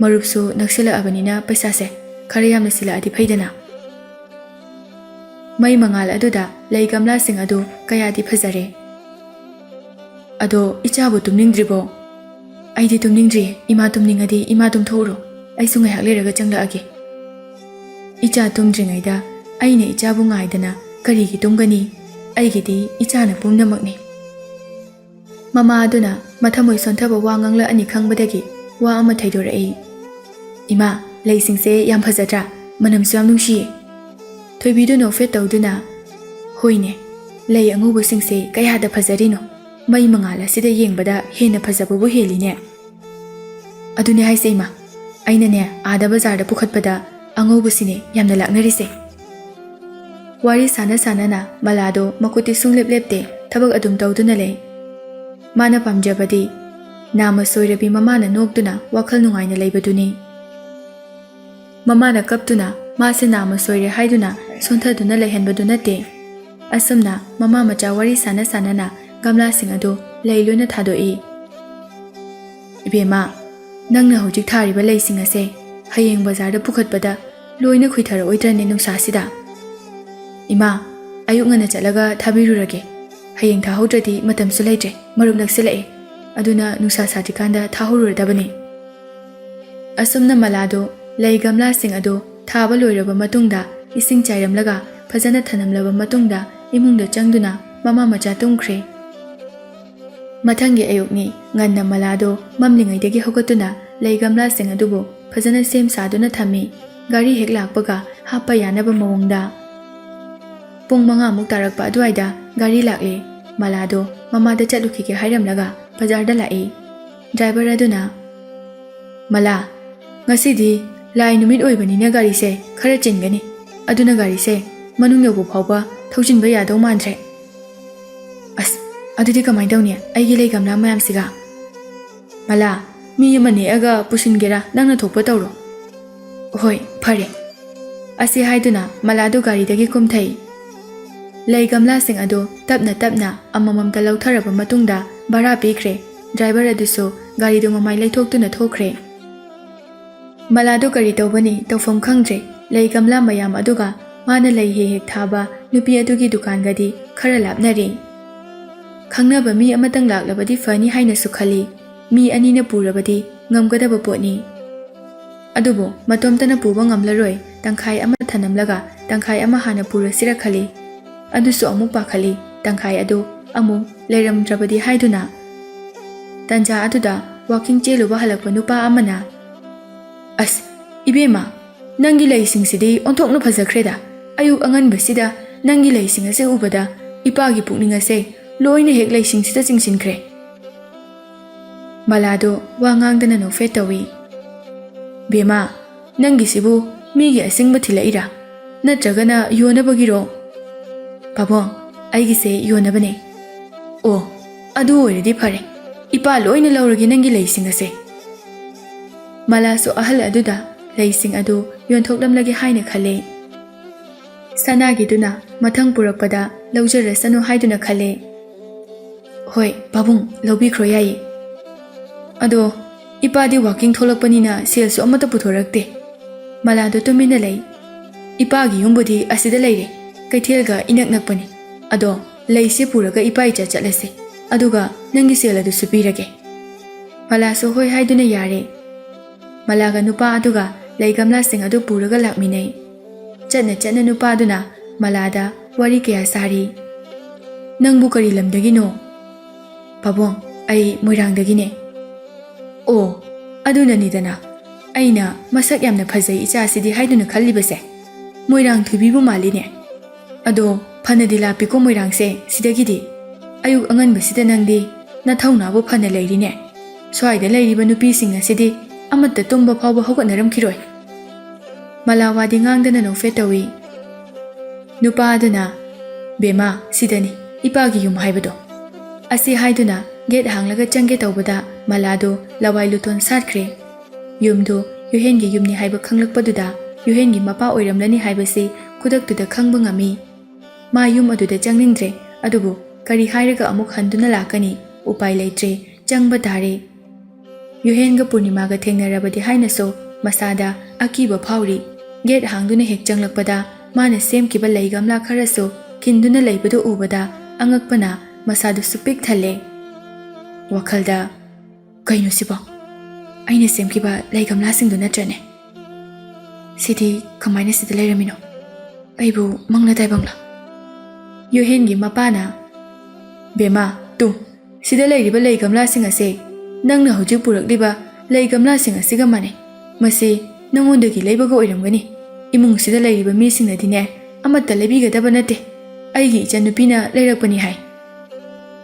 ꯃꯔꯨꯞꯁꯨ ꯅꯛꯁꯤꯜꯂꯛꯑꯕꯅꯤꯅ ꯄꯩꯁꯥꯁꯦ ꯈꯔ ꯌꯥꯝꯅ ꯁꯤꯜꯂꯛꯑꯗꯤ ꯐꯩꯗꯅ ꯃꯩ ꯃꯉꯥꯜ ꯑꯗꯨꯗ ꯂꯩ ꯒꯝꯂꯥꯁꯤꯡ ꯑꯗꯨ ꯀꯌꯥꯗꯤ ꯐꯖꯔꯦ ꯑꯗꯣ ꯏꯆꯥꯕꯨ ꯇꯨꯝꯅꯤꯡꯗ꯭ꯔꯤꯕꯣ ꯑꯩꯗꯤ ꯇꯨꯝꯅꯤꯡꯗ꯭ꯔꯤꯌꯦ ꯏꯃꯥ ꯇꯨꯝꯅꯤꯡꯉꯗꯤ ꯏꯃꯥ ꯇꯨꯝꯊꯣꯛꯎꯔꯣ ꯑꯩꯁꯨ ꯉꯥꯏꯍꯥꯛ ꯂꯩꯔꯒ ꯆꯪꯂꯛꯑꯒꯦ ꯏꯆꯥ ꯇꯨꯝꯗ꯭ꯔꯤꯉꯩꯗ ꯑꯩꯅ ꯏꯆꯥꯕꯨ ꯉꯥꯏꯗꯅ ꯀꯔꯤꯒꯤ ꯇꯨꯝꯒꯅꯤ ꯑꯩꯒꯤꯗꯤ ꯏꯆꯥꯅ ꯄꯨꯝꯅꯃꯛꯅꯤ ꯃꯃꯥ ꯑꯗꯨꯅ ꯃꯊꯃꯣꯏ ꯁꯣꯟꯊꯕ ꯋꯥ ꯉꯥꯡꯂꯛꯑꯅꯤ ꯈꯪꯕꯗꯒꯤ ꯋꯥ ꯑꯃ ꯊꯩꯗꯣꯔꯛꯏ ꯏꯃꯥ ꯂꯩꯁꯤꯡꯁꯦ ꯌꯥꯝ ꯐꯖꯗ꯭ꯔꯥ ꯃꯅꯝꯁꯨ ꯌꯥꯝ ꯅꯨꯡꯁꯤꯌꯦ ꯊꯣꯏꯕꯤꯗꯨ ꯅꯣꯛꯐꯦꯠ ꯇꯧꯗꯨꯅ ꯍꯣꯏꯅꯦ ꯂꯩ ꯑꯉꯧꯕꯁꯤꯡꯁꯦ ꯀꯌꯥꯗ ꯐꯖꯔꯤꯅꯣ ꯃꯩ ꯃꯉꯥꯜ ꯑꯁꯤꯗ ꯌꯦꯡꯕꯗ ꯍꯦꯟꯅ ꯐꯖꯕꯕꯨ ꯍꯦꯜꯂꯤꯅꯦ ꯑꯗꯨꯅꯦ ꯍꯥꯏꯁꯦ ꯏꯃꯥ ꯑꯩꯅꯅꯦ ꯑꯥꯗ ꯕꯖꯥꯔꯗ ꯄꯨꯈꯠꯄꯗ ꯑꯉꯧꯕꯁꯤꯅꯦ ꯌꯥꯝꯅ ꯂꯥꯛꯅꯔꯤꯁꯦ ꯋꯥꯔꯤ ꯁꯥꯟꯅ ꯃꯂꯥꯗꯣ ꯃꯈꯨꯠꯇꯤ ꯁꯨꯡꯂꯦꯞ ꯂꯦꯞꯇꯦ ꯊꯕꯛ ꯑꯗꯨꯝ ꯇꯧꯗꯨꯅ ꯂꯩ ꯃꯥꯅ ꯄꯥꯝꯖꯕꯗꯤ ꯅꯥꯃ ꯁꯣꯏꯔꯕꯤ ꯃꯃꯥꯅ ꯅꯣꯛꯇꯨꯅ ꯋꯥꯈꯜ ꯅꯨꯡꯉꯥꯏꯅ ꯂꯩꯕꯗꯨꯅꯤ ꯃꯃꯥꯅ ꯀꯞꯇꯨꯅ ꯃꯥꯁꯦ ꯅꯥꯃ ꯁꯣꯏꯔꯦ ꯍꯥꯏꯗꯨꯅ ꯁꯣꯟꯊꯗꯨꯅ ꯂꯩꯍꯟꯕꯗꯨ ꯅꯠꯇꯦ ꯑꯁꯨꯝꯅ ꯃꯃꯥ ꯃꯆꯥ ꯋꯥꯔꯤ ꯁꯥꯟꯅ ꯒꯝꯂꯥꯁꯤꯡ ꯑꯗꯨ ꯂꯩ ꯂꯣꯏꯅ ꯊꯥꯗꯣꯛꯏ꯫ ꯏꯕꯦꯝꯃ, ꯅꯪꯅ ꯍꯧꯖꯤꯛ ꯊꯥꯔꯤꯕ ꯂꯩꯁꯤꯡ ꯑꯁꯦ ꯍꯌꯦꯡ ꯕꯖꯥꯔꯗ ꯄꯨꯈꯠꯄꯗ ꯂꯣꯏꯅ ꯈꯨꯏꯊꯔꯛꯑꯣꯏꯗ꯭ꯔꯅꯦ ꯅꯨꯡꯁꯥꯁꯤꯗ? ꯏꯃꯥ, ꯑꯌꯨꯛ ꯉꯟꯅ ꯆꯠꯂꯒ ꯊꯥꯕꯤꯔꯨꯔꯒꯦ꯫ ꯍꯌꯦꯡ ꯊꯥꯍꯧꯗ꯭ꯔꯗꯤ ꯃꯇꯝꯁꯨ ꯂꯩꯇ꯭ꯔꯦ, ꯃꯔꯨꯞ ꯅꯛꯁꯤꯜꯂꯛꯑꯦ, ꯑꯗꯨꯅ ꯅꯨꯡꯁꯥ ꯁꯥꯗ꯭ꯔꯤꯀꯥꯟꯗ ꯊꯥꯍꯧꯔꯨꯔꯗꯕꯅꯤ꯫ ꯑꯁꯨꯝꯅ ꯃꯂꯥꯗꯣ ꯂꯩ ꯒꯝꯂꯥꯁꯤꯡ ꯑꯗꯨ ꯊꯥꯕ ꯂꯣꯏꯔꯕ ꯃꯇꯨꯡꯗ ꯏꯁꯤꯡ ꯆꯥꯏꯔꯝꯂꯒ ꯐꯖꯅ ꯊꯅꯝꯂꯕ ꯃꯇꯨꯡꯗ ꯏꯃꯨꯡꯗ ꯆꯪꯗꯨꯅ ꯃꯃꯥ ꯃꯆꯥ ꯇꯨꯝꯈ꯭ꯔꯦ꯫ ꯃꯊꯪꯒꯤ ꯑꯌꯨꯛꯅꯤ ꯉꯟꯅ ꯃꯂꯥꯗꯣ ꯃꯝꯂꯤꯉꯩꯗꯒꯤ ꯍꯧꯒꯠꯇꯨꯅ ꯂꯩ ꯒꯝꯂꯥꯁꯤꯡ ꯑꯗꯨꯕꯨ ꯐꯖꯅ ꯁꯦꯝ ꯁꯥꯗꯨꯅ ꯊꯝꯃꯤ, ꯒꯥꯔꯤ ꯍꯦꯛ ꯂꯥꯛꯄꯒ ꯍꯥꯞꯄ ꯌꯥꯅꯕ ꯃꯑꯣꯡꯗ꯫ ꯄꯨꯡ 5 ꯇꯥꯔꯛꯄ ꯑꯗꯨꯋꯥꯏꯗ ꯒꯥꯔꯤ ꯂꯥꯛꯂꯦ꯫ ꯃꯂꯥꯗꯣ ꯃꯃꯥꯗ ꯆꯠꯂꯨꯈꯤꯒꯦ ꯍꯥꯏꯔꯝꯂꯒ ꯕꯖꯥꯔꯗ ꯂꯥꯛꯏ꯫ ꯗ꯭ꯔꯥꯏꯚꯔ ꯑꯗꯨꯅ, ꯃꯂꯥ, ꯉꯁꯤꯗꯤ ꯂꯥꯏ ꯅꯨꯃꯤꯠ ꯑꯣꯏꯕꯅꯤꯅ ꯒꯥꯔꯤꯁꯦ ꯈꯔ ꯆꯤꯟꯒꯅꯤ, ꯑꯗꯨꯅ ꯒꯥꯔꯤꯁꯦ ꯃꯅꯨꯡ ꯌꯧꯕ ꯐꯥꯎꯕ ꯊꯧꯖꯤꯟꯕ ꯌꯥꯗꯧ ꯃꯥꯟꯗ꯭ꯔꯦ꯫ ꯑꯁ, ꯑꯗꯨꯗꯤ ꯀꯃꯥꯏ ꯇꯧꯅꯤ ꯑꯩꯒꯤ ꯂꯩ ꯒꯝꯂꯥ ꯃꯌꯥꯝꯁꯤꯒ? ꯃꯂꯥ, ꯃꯤ ꯑꯃ ꯅꯦꯛꯑꯒ ꯄꯨꯁꯤꯟꯒꯦꯔꯥ, ꯅꯪꯅ ꯊꯣꯛꯄ ꯇꯧꯔꯣ꯫ ꯍꯣꯏ, ꯐꯔꯦ꯫ ꯑꯁꯤ ꯍꯥꯏꯗꯨꯅ ꯃꯂꯥꯗꯨ ꯒꯥꯔꯤꯗꯒꯤ ꯀꯨꯝꯊꯩ꯫ ꯂꯩ ꯒꯝꯂꯥꯁꯤꯡ ꯑꯗꯨ ꯇꯞꯅ ꯇꯞꯅ ꯑꯃꯃꯝꯇ ꯂꯧꯊꯔꯕ ꯃꯇꯨꯡꯗ ꯚꯔꯥ ꯄꯤꯈ꯭ꯔꯦ꯫ ꯗ꯭ꯔꯥꯏꯚꯔ ꯑꯗꯨꯁꯨ ꯒꯥꯔꯤꯗꯨ ꯃꯃꯥꯏ ꯂꯩꯊꯣꯛꯇꯨꯅ ꯊꯣꯛꯈ꯭ꯔꯦ꯫ ꯃꯂꯥꯗꯨ ꯀꯔꯤ ꯇꯧꯕꯅꯤ ꯇꯧꯐꯝ ꯈꯪꯗ꯭ꯔꯦ꯫ ꯂꯩ ꯒꯝꯂꯥ ꯃꯌꯥꯝ ꯑꯗꯨꯒ ꯃꯥꯅ ꯂꯩ ꯍꯦꯛ ꯍꯦꯛ ꯊꯥꯕ ꯅꯨꯄꯤ ꯑꯗꯨꯒꯤ ꯗꯨꯀꯥꯟꯒꯗꯤ ꯈꯔ ꯂꯥꯞꯅꯔꯤ꯫ ꯈꯪꯅꯕ ꯃꯤ ꯑꯃꯇꯪ ꯂꯥꯛꯂꯕꯗꯤ ꯐꯅꯤ ꯍꯥꯏꯅꯁꯨ ꯈꯜꯂꯤ, ꯃꯤ ꯑꯅꯤꯅ ꯄꯨꯔꯕꯗꯤ ꯉꯝꯒꯗꯕ ꯄꯣꯠꯅꯤ꯫ ꯑꯗꯨꯕꯨ ꯃꯇꯣꯝꯇꯅ ꯄꯨꯕ ꯉꯝꯂꯔꯣꯏ, ꯇꯪꯈꯥꯏ ꯑꯃ ꯊꯅꯝꯂꯒ ꯇꯪꯈꯥꯏ ꯑꯃ ꯍꯥꯟꯅ ꯄꯨꯔꯁꯤꯔ ꯈꯜꯂꯤ꯫ ꯑꯗꯨꯁꯨ ꯑꯃꯨꯛ ꯄꯥꯈꯠꯂꯤ, ꯇꯪꯈꯥꯏ ꯑꯗꯨ ꯑꯃꯨꯛ ꯂꯩꯔꯝꯗ꯭ꯔꯕꯗꯤ ꯍꯥꯏꯗꯨꯅ꯫ ꯇꯟꯖꯥ ꯑꯗꯨꯗ ꯋꯥꯀꯤꯡ ꯆꯦꯜꯂꯨꯕ ꯍꯜꯂꯛꯄ ꯅꯨꯄꯥ ꯑꯃꯅ, ꯑꯁ, ꯏꯕꯦꯝꯃ, ꯅꯪꯒꯤ ꯂꯩꯁꯤꯡꯁꯤꯗꯤ ꯑꯣꯟꯊꯣꯛꯅ ꯐꯖꯈ꯭ꯔꯦꯗ꯫ ꯑꯌꯨꯛ ꯑꯉꯟꯕꯁꯤꯗ ꯅꯪꯒꯤ ꯂꯩꯁꯤꯡ ꯑꯁꯦ ꯎꯕꯗ ꯏꯄꯥꯒꯤ ꯄꯨꯛꯅꯤꯡ ꯑꯁꯦ ꯂꯣꯏꯅ ꯍꯦꯛ ꯂꯩꯁꯤꯡꯁꯤꯗ ꯆꯤꯡꯁꯤꯟꯈ꯭ꯔꯦ꯫ ꯃꯂꯥꯗꯣ ꯋꯥ ꯉꯥꯡꯗꯅ ꯅꯣꯛꯐꯦꯠ ꯇꯧꯏ꯫ ꯕꯦꯝꯃ, ꯅꯪꯒꯤꯁꯤꯕꯨ ꯃꯤꯒꯤ ꯑꯁꯤꯡꯕ ꯊꯤꯜꯂꯛꯏꯔꯥ, ꯅꯠꯇ꯭ꯔꯒꯅ ꯌꯣꯟꯅꯕꯒꯤꯔꯣ? ꯄꯥꯕꯨꯡ, ꯑꯩꯒꯤꯁꯦ ꯌꯣꯟꯅꯕꯅꯦ꯫ ꯑꯣ, ꯑꯗꯨ ꯑꯣꯏꯔꯗꯤ ꯐꯔꯦ, ꯏꯄꯥ ꯂꯣꯏꯅ ꯂꯧꯔꯒꯦ ꯅꯪꯒꯤ ꯂꯩꯁꯤꯡ ꯑꯁꯦ꯫ ꯃꯂꯥꯁꯨ ꯑꯍꯜ ꯑꯗꯨꯗ ꯂꯩꯁꯤꯡ ꯑꯗꯨ ꯌꯣꯟꯊꯣꯛꯂꯝꯂꯒꯦ ꯍꯥꯏꯅ ꯈꯜꯂꯦ꯫ ꯁꯅꯥꯒꯤꯗꯨꯅ ꯃꯊꯪ ꯄꯨꯔꯛꯄꯗ ꯂꯧꯖꯔꯁꯅꯨ ꯍꯥꯏꯗꯨꯅ ꯈꯜꯂꯦ꯫ ꯍꯣꯏ ꯄꯥꯕꯨꯡ, ꯂꯧꯕꯤꯈ꯭ꯔꯣ, ꯌꯥꯏꯌꯦ꯫ ꯑꯗꯣ ꯏꯄꯥꯗꯤ ꯋꯥꯀꯤꯡ ꯊꯣꯛꯂꯛꯄꯅꯤꯅ ꯁꯦꯜꯁꯨ ꯑꯃꯠꯇ ꯄꯨꯊꯣꯔꯛꯇꯦ꯫ ꯃꯂꯥꯗꯣ ꯇꯨꯃꯤꯟꯅ ꯂꯩ꯫ ꯏꯄꯥꯒꯤ ꯌꯨꯝꯕꯨꯗꯤ ꯑꯁꯤꯗ ꯂꯩꯔꯦ, ꯀꯩꯊꯦꯜꯒ ꯏꯅꯛ ꯅꯛꯄꯅꯤ꯫ ꯑꯗꯣ ꯂꯩꯁꯦ ꯄꯨꯔꯒ ꯏꯄꯥ ꯏꯆꯥ ꯆꯠꯂꯁꯦ, ꯑꯗꯨꯒ ꯅꯪꯒꯤ ꯁꯦꯜ ꯑꯗꯨꯁꯨ ꯄꯤꯔꯒꯦ꯫ ꯃꯂꯥꯁꯨ ꯍꯣꯏ ꯍꯥꯏꯗꯨꯅ ꯌꯥꯔꯦ꯫ ꯃꯂꯥꯒ ꯅꯨꯄꯥ ꯑꯗꯨꯒ ꯂꯩ ꯒꯝꯂꯥꯁꯤꯡ ꯑꯗꯨ ꯄꯨꯔꯒ ꯂꯥꯛꯃꯤꯟꯅꯩ꯫ ꯆꯠꯅ ꯆꯠꯅ ꯅꯨꯄꯥ ꯑꯗꯨꯅ ꯃꯂꯥꯗ ꯋꯥꯔꯤ ꯀꯌꯥ ꯁꯥꯔꯤ꯫ ꯅꯪꯕꯨ ꯀꯔꯤ ꯂꯝꯗꯒꯤꯅꯣ? ꯄꯥꯕꯨꯡ, ꯑꯩ ꯃꯣꯏꯔꯥꯡꯗꯒꯤꯅꯦ꯫ ꯑꯣ, ꯑꯗꯨꯅꯅꯤꯗꯅ ꯑꯩꯅ ꯃꯁꯛ ꯌꯥꯝꯅ ꯐꯖꯩ ꯏꯆꯥꯁꯤꯗꯤ ꯍꯥꯏꯗꯨꯅ ꯈꯜꯂꯤꯕꯁꯦ꯫ ꯃꯣꯏꯔꯥꯡ ꯊꯣꯏꯕꯤꯕꯨ ꯃꯥꯜꯂꯤꯅꯦ꯫ ꯑꯗꯣ ꯐꯅꯗꯤ ꯂꯥꯞꯄꯤꯀꯣ ꯃꯣꯏꯔꯥꯡꯁꯦ ꯁꯤꯗꯒꯤꯗꯤ꯫ ꯑꯌꯨꯛ ꯑꯉꯟꯕꯁꯤꯗ ꯅꯪꯗꯤ ꯅꯊꯧꯅꯥꯕꯨ ꯐꯅ ꯂꯩꯔꯤꯅꯦ꯫ ꯁ꯭ꯋꯥꯏꯗ ꯂꯩꯔꯤꯕ ꯅꯨꯄꯤꯁꯤꯡ ꯑꯁꯤꯗꯤ ꯑꯃꯠꯇ ꯇꯨꯝꯕ ꯐꯥꯎꯕ ꯍꯧꯒꯠꯅꯔꯝꯈꯤꯔꯣꯏ꯫ ꯃꯂꯥꯋꯥꯗꯤ ꯉꯥꯡꯗꯅ ꯅꯣꯛꯐꯦꯠ ꯇꯧꯏ꯫ ꯅꯨꯄꯥ ꯑꯗꯨꯅ, ꯕꯦꯝꯃ, ꯁꯤꯗꯅꯤ ꯏꯄꯥꯒꯤ ꯌꯨꯝ ꯍꯥꯏꯕꯗꯣ꯫ ꯑꯁꯤ ꯍꯥꯏꯗꯨꯅ ꯒꯦꯠ ꯍꯥꯡꯂꯒ ꯆꯪꯒꯦ ꯇꯧꯕꯗ ꯃꯂꯥꯗꯣ ꯂꯋꯥꯏ ꯂꯨꯇꯣꯟ ꯁꯥꯠꯈ꯭ꯔꯦ꯫ ꯌꯨꯝꯗꯣ ꯌꯨꯍꯦꯟꯒꯤ ꯌꯨꯝꯅꯤ ꯍꯥꯏꯕ ꯈꯪꯂꯛꯄꯗꯨꯗ ꯌꯨꯍꯦꯟꯒꯤ ꯃꯄꯥ ꯑꯣꯏꯔꯝꯂꯅꯤ ꯍꯥꯏꯕꯁꯤ ꯈꯨꯗꯛꯇꯨꯗ ꯈꯪꯕ ꯉꯝꯃꯤ꯫ ꯃꯥ ꯌꯨꯝ ꯑꯗꯨꯗ ꯆꯪꯅꯤꯡꯗ꯭ꯔꯦ, ꯑꯗꯨꯕꯨ ꯀꯔꯤ ꯍꯥꯏꯔꯒ ꯑꯃꯨꯛ ꯍꯟꯗꯨꯅ ꯂꯥꯛꯀꯅꯤ? ꯎꯄꯥꯏ ꯂꯩꯇ꯭ꯔꯦ, ꯆꯪꯕ ꯇꯥꯔꯦ꯫ ꯌꯨꯍꯦꯟꯒ ꯄꯨꯔꯅꯤꯃꯥꯒ ꯊꯦꯡꯅꯔꯕꯗꯤ ꯍꯥꯏꯅꯁꯨ ꯃꯁꯥꯗ ꯑꯀꯤꯕ ꯐꯥꯎꯔꯤ꯫ ꯒꯦꯠ ꯍꯥꯡꯗꯨꯅ ꯍꯦꯛ ꯆꯪꯂꯛꯄꯗ ꯃꯥꯅ ꯁꯦꯝꯈꯤꯕ ꯂꯩ ꯒꯝꯂꯥ ꯈꯔꯁꯨ ꯈꯤꯟꯗꯨꯅ ꯂꯩꯕꯗꯨ ꯎꯕꯗ ꯑꯉꯛꯄꯅ ꯃꯁꯥꯗꯨꯁꯨ ꯄꯤꯛ ꯊꯜꯂꯦ꯫ ꯋꯥꯈꯜꯗ, ꯀꯩꯅꯣ ꯁꯤꯕꯣ? ꯑꯩꯅ ꯁꯦꯝꯈꯤꯕ ꯂꯩ ꯒꯝꯂꯥꯁꯤꯡꯗꯨ ꯅꯠꯇ꯭ꯔꯅꯦ? ꯁꯤꯗꯤ ꯀꯃꯥꯏꯅ ꯁꯤꯗ ꯂꯩꯔꯝꯃꯤꯅꯣ? ꯑꯩꯕꯨ ꯃꯪꯂ ꯇꯥꯏꯕꯪꯂ? ꯌꯨꯍꯦꯟꯒꯤ ꯃꯄꯥꯅ, ꯕꯦꯝꯃ, ꯇꯨ, ꯁꯤꯗ ꯂꯩꯔꯤꯕ ꯂꯩ ꯒꯝꯂꯥꯁꯤꯡ ꯑꯁꯦ ꯅꯪꯅ ꯍꯧꯖꯤꯛ ꯄꯨꯔꯛꯂꯤꯕ ꯂꯩ ꯒꯝꯂꯥꯁꯤꯡ ꯑꯁꯤꯒ ꯃꯥꯟꯅꯩ꯫ ꯃꯁꯤ ꯅꯪꯉꯣꯟꯗꯒꯤ ꯂꯩꯕꯒ ꯑꯣꯏꯔꯝꯒꯅꯤ꯫ ꯏꯃꯨꯡꯁꯤꯗ ꯂꯩꯔꯤꯕ ꯃꯤꯁꯤꯡꯅꯗꯤꯅꯦ ꯑꯃꯠꯇ ꯂꯩꯕꯤꯒꯗꯕ ꯅꯠꯇꯦ, ꯑꯩꯒꯤ ꯏꯆꯟꯅꯨꯄꯤꯅ ꯂꯩꯔꯛꯄꯅꯤ ꯍꯥꯏ꯫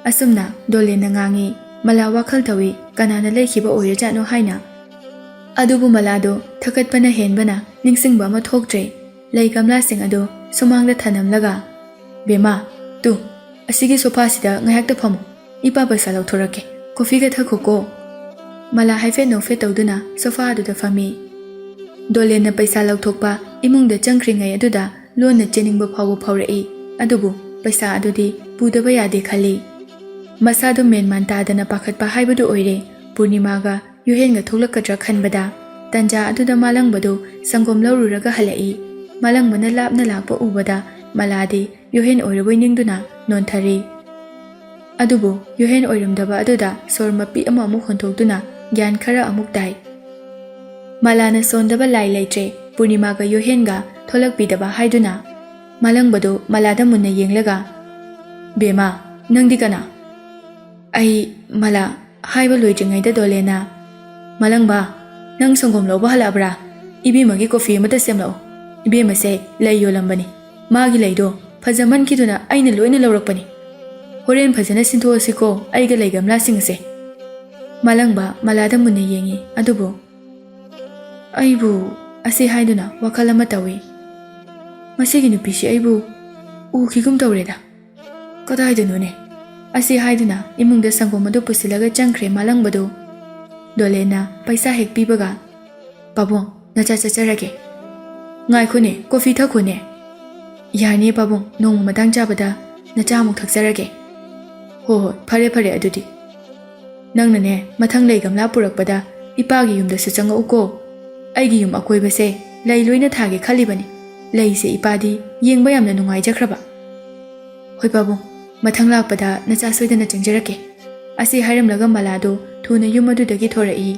ꯑꯁꯨꯝꯅ ꯗꯣꯂꯦꯟꯅ ꯉꯥꯡꯏ꯫ ꯃꯂꯥ ꯋꯥꯈꯜ ꯇꯧꯏ, ꯀꯅꯥꯅ ꯂꯩꯈꯤꯕ ꯑꯣꯏꯔꯖꯥꯠꯅꯣ ꯍꯥꯏꯅ꯫ ꯑꯗꯨꯕꯨ ꯃꯂꯥꯗꯣ ꯊꯀꯠꯄꯅ ꯍꯦꯟꯕꯅ ꯅꯤꯡꯁꯤꯡꯕ ꯑꯃ ꯊꯣꯛꯇ꯭ꯔꯦ꯫ ꯂꯩ ꯒꯝꯂꯥꯁꯤꯡ ꯑꯗꯨ ꯁꯨꯃꯥꯡꯗ ꯊꯅꯝꯂꯒ, ꯕꯦꯝꯃ, ꯇꯨ, ꯑꯁꯤꯒꯤ ꯁꯣꯐꯥꯁꯤꯗ ꯉꯥꯏꯍꯥꯛꯇ ꯐꯝꯃꯨ, ꯏꯄꯥ ꯄꯩꯁꯥ ꯂꯧꯊꯣꯔꯛꯀꯦ, ꯀꯣꯐꯤꯒ ꯊꯛꯈꯣꯀꯣ꯫ ꯃꯂꯥ ꯍꯥꯏꯐꯦꯠ ꯅꯣꯛꯐꯦꯠ ꯇꯧꯗꯨꯅ ꯁꯣꯐꯥ ꯑꯗꯨꯗ ꯐꯝꯃꯤ꯫ ꯗꯣꯂꯦꯟꯅ ꯄꯩꯁꯥ ꯂꯧꯊꯣꯛꯄ ꯏꯃꯨꯡꯗ ꯆꯪꯈ꯭ꯔꯤꯉꯩ ꯑꯗꯨꯗ ꯂꯣꯟꯅ ꯆꯦꯟꯅꯤꯡꯕ ꯐꯥꯎꯕ ꯐꯥꯎꯔꯛꯏ꯫ ꯑꯗꯨꯕꯨ ꯄꯩꯁꯥ ꯑꯗꯨꯗꯤ ꯄꯨꯗꯕ ꯌꯥꯗꯦ ꯈꯜꯂꯤ꯫ ꯃꯁꯥꯗꯨ ꯃꯦꯟꯃꯥꯟ ꯇꯥꯗꯅ ꯄꯥꯈꯠꯄ ꯍꯥꯏꯕꯗꯨ ꯑꯣꯏꯔꯦ꯫ ꯄꯨꯔꯅꯤꯃꯥꯒ ꯌꯨꯍꯦꯟꯒ ꯊꯣꯛꯂꯛꯀꯗ꯭ꯔꯥ ꯈꯟꯕꯗ ꯇꯟꯖꯥ ꯑꯗꯨꯗ ꯃꯥꯂꯪꯕꯗꯨ ꯁꯪꯒꯣꯝ ꯂꯧꯔꯨꯔꯒ ꯍꯜꯂꯛꯏ꯫ ꯃꯥꯂꯪꯕꯅ ꯂꯥꯞꯅ ꯂꯥꯛꯄ ꯎꯕꯗ ꯃꯂꯥꯗꯤ ꯌꯨꯍꯦꯟ ꯑꯣꯏꯔꯕꯣꯏ ꯅꯤꯡꯗꯨꯅ ꯅꯣꯟꯊꯔꯤ꯫ ꯑꯗꯨꯕꯨ ꯌꯨꯍꯦꯟ ꯑꯣꯏꯔꯝꯗꯕ ꯑꯗꯨꯗ ꯁꯣꯔ ꯃꯄꯤ ꯑꯃ ꯑꯃꯨꯛ ꯍꯣꯟꯊꯣꯛꯇꯨꯅ ꯒ꯭ꯌꯥꯟ ꯈꯔ ꯑꯃꯨꯛ ꯇꯥꯏ꯫ ꯃꯂꯥꯅ ꯁꯣꯟꯗꯕ ꯂꯥꯏ ꯂꯩꯇ꯭ꯔꯦ ꯄꯨꯔꯅꯤꯃꯥꯒ ꯌꯨꯍꯦꯟꯒ ꯊꯣꯛꯂꯛꯄꯤꯗꯕ ꯍꯥꯏꯗꯨꯅ ꯃꯥꯂꯪꯕꯗꯨ ꯃꯂꯥꯗ ꯃꯨꯟꯅ ꯌꯦꯡꯂꯒ "ꯕꯦꯃꯥ, ꯅꯪꯗꯤ ꯀꯅꯥ?" "ꯑꯩ ꯃꯂꯥ" ꯍꯥꯏꯕ ꯂꯣꯏꯗ꯭ꯔꯤꯉꯩꯗ ꯗꯣꯂꯦꯟꯅ "ꯃꯥꯂꯪꯕ, ꯅꯪ ꯁꯪꯒꯣꯝ ꯂꯧꯕ ꯍꯜꯂꯛꯑꯕ꯭ꯔꯥ? ꯏꯕꯦꯝꯃꯒꯤ ꯀꯣꯐꯤ ꯑꯃꯇ ꯁꯦꯝꯂꯛꯑꯣ꯫ ꯏꯕꯦꯝꯃꯁꯦ ꯂꯩ ꯌꯣꯜꯂꯝꯕꯅꯤ꯫ ꯃꯥꯒꯤ ꯂꯩꯗꯣ ꯐꯖꯃꯟꯈꯤꯗꯨꯅ ꯑꯩꯅ ꯂꯣꯏꯅ ꯂꯧꯔꯛꯄꯅꯤ꯫ ꯍꯣꯔꯦꯟ ꯐꯖꯅ ꯁꯤꯟꯊꯣꯛꯑꯁꯤꯀꯣ ꯑꯩꯒ ꯂꯩ ꯒꯝꯂꯥꯁꯤꯡ ꯑꯁꯦ." ꯃꯥꯂꯪꯕ ꯃꯂꯥꯗ ꯃꯨꯟꯅ ꯌꯦꯡꯉꯤ ꯑꯗꯨꯕꯨ "ꯑꯩꯕꯨ" ꯑꯁꯤ ꯍꯥꯏꯗꯨꯅ ꯋꯥꯈꯜ ꯑꯃ ꯇꯧꯏ꯫ "ꯃꯁꯤꯒꯤ ꯅꯨꯄꯤꯁꯤ ꯑꯩꯕꯨ ꯎꯈꯤꯒꯨꯝ ꯇꯧꯔꯦꯗ, ꯀꯗꯥꯏꯗꯅꯣꯅꯦ?" ꯑꯁꯤ ꯍꯥꯏꯗꯨꯅ ꯏꯃꯨꯡꯗ ꯁꯪꯒꯣꯝ ꯑꯗꯨ ꯄꯨꯁꯤꯜꯂꯒ ꯆꯪꯈ꯭ꯔꯦ ꯃꯥꯂꯪꯕꯗꯨ꯫ ꯗꯣꯂꯦꯟꯅ ꯄꯩꯁꯥ ꯍꯦꯛ ꯄꯤꯕꯒ "ꯄꯥꯕꯨꯡ, ꯅꯆꯥ ꯆꯠꯆꯔꯒꯦ." "ꯉꯥꯏꯈꯣꯅꯦ, ꯀꯣꯐꯤ ꯊꯛꯈꯣꯅꯦ." "ꯌꯥꯅꯤ ꯄꯥꯕꯨꯡ, ꯅꯣꯡꯃ ꯃꯇꯥꯡ ꯆꯥꯕꯗ ꯅꯆꯥ ꯑꯃꯨꯛ ꯊꯛꯆꯔꯒꯦ." "ꯍꯣꯏ ꯐꯔꯦ ꯐꯔꯦ ꯑꯗꯨꯗꯤ꯫ ꯅꯪꯅꯅꯦ ꯃꯊꯪ ꯂꯩ ꯒꯝꯂꯥ ꯄꯨꯔꯛꯄꯗ ꯏꯄꯥꯒꯤ ꯌꯨꯝꯗꯁꯨ ꯆꯪꯉꯛꯎꯀꯣ꯫ ꯑꯩꯒꯤ ꯌꯨꯝ ꯑꯀꯣꯏꯕꯁꯦ ꯂꯩ ꯂꯣꯏꯅ ꯊꯥꯒꯦ ꯈꯜꯂꯤꯕꯅꯤ꯫ ꯂꯩꯁꯦ ꯏꯄꯥꯗꯤ ꯌꯦꯡꯕ ꯌꯥꯝꯅ ꯅꯨꯡꯉꯥꯏꯖꯈ꯭ꯔꯕ." "ꯍꯣꯏ ꯄꯥꯕꯨꯡ, ꯃꯊꯪ ꯂꯥꯛꯄꯗ ꯅꯆꯥ ꯁꯣꯏꯗꯅ ꯆꯪꯖꯔꯛꯀꯦ." ꯑꯁꯤ ꯍꯥꯏꯔꯝꯂꯒ ꯃꯂꯥꯗꯣ ꯊꯨꯅ ꯌꯨꯝ ꯑꯗꯨꯗꯒꯤ ꯊꯣꯔꯛꯏ꯫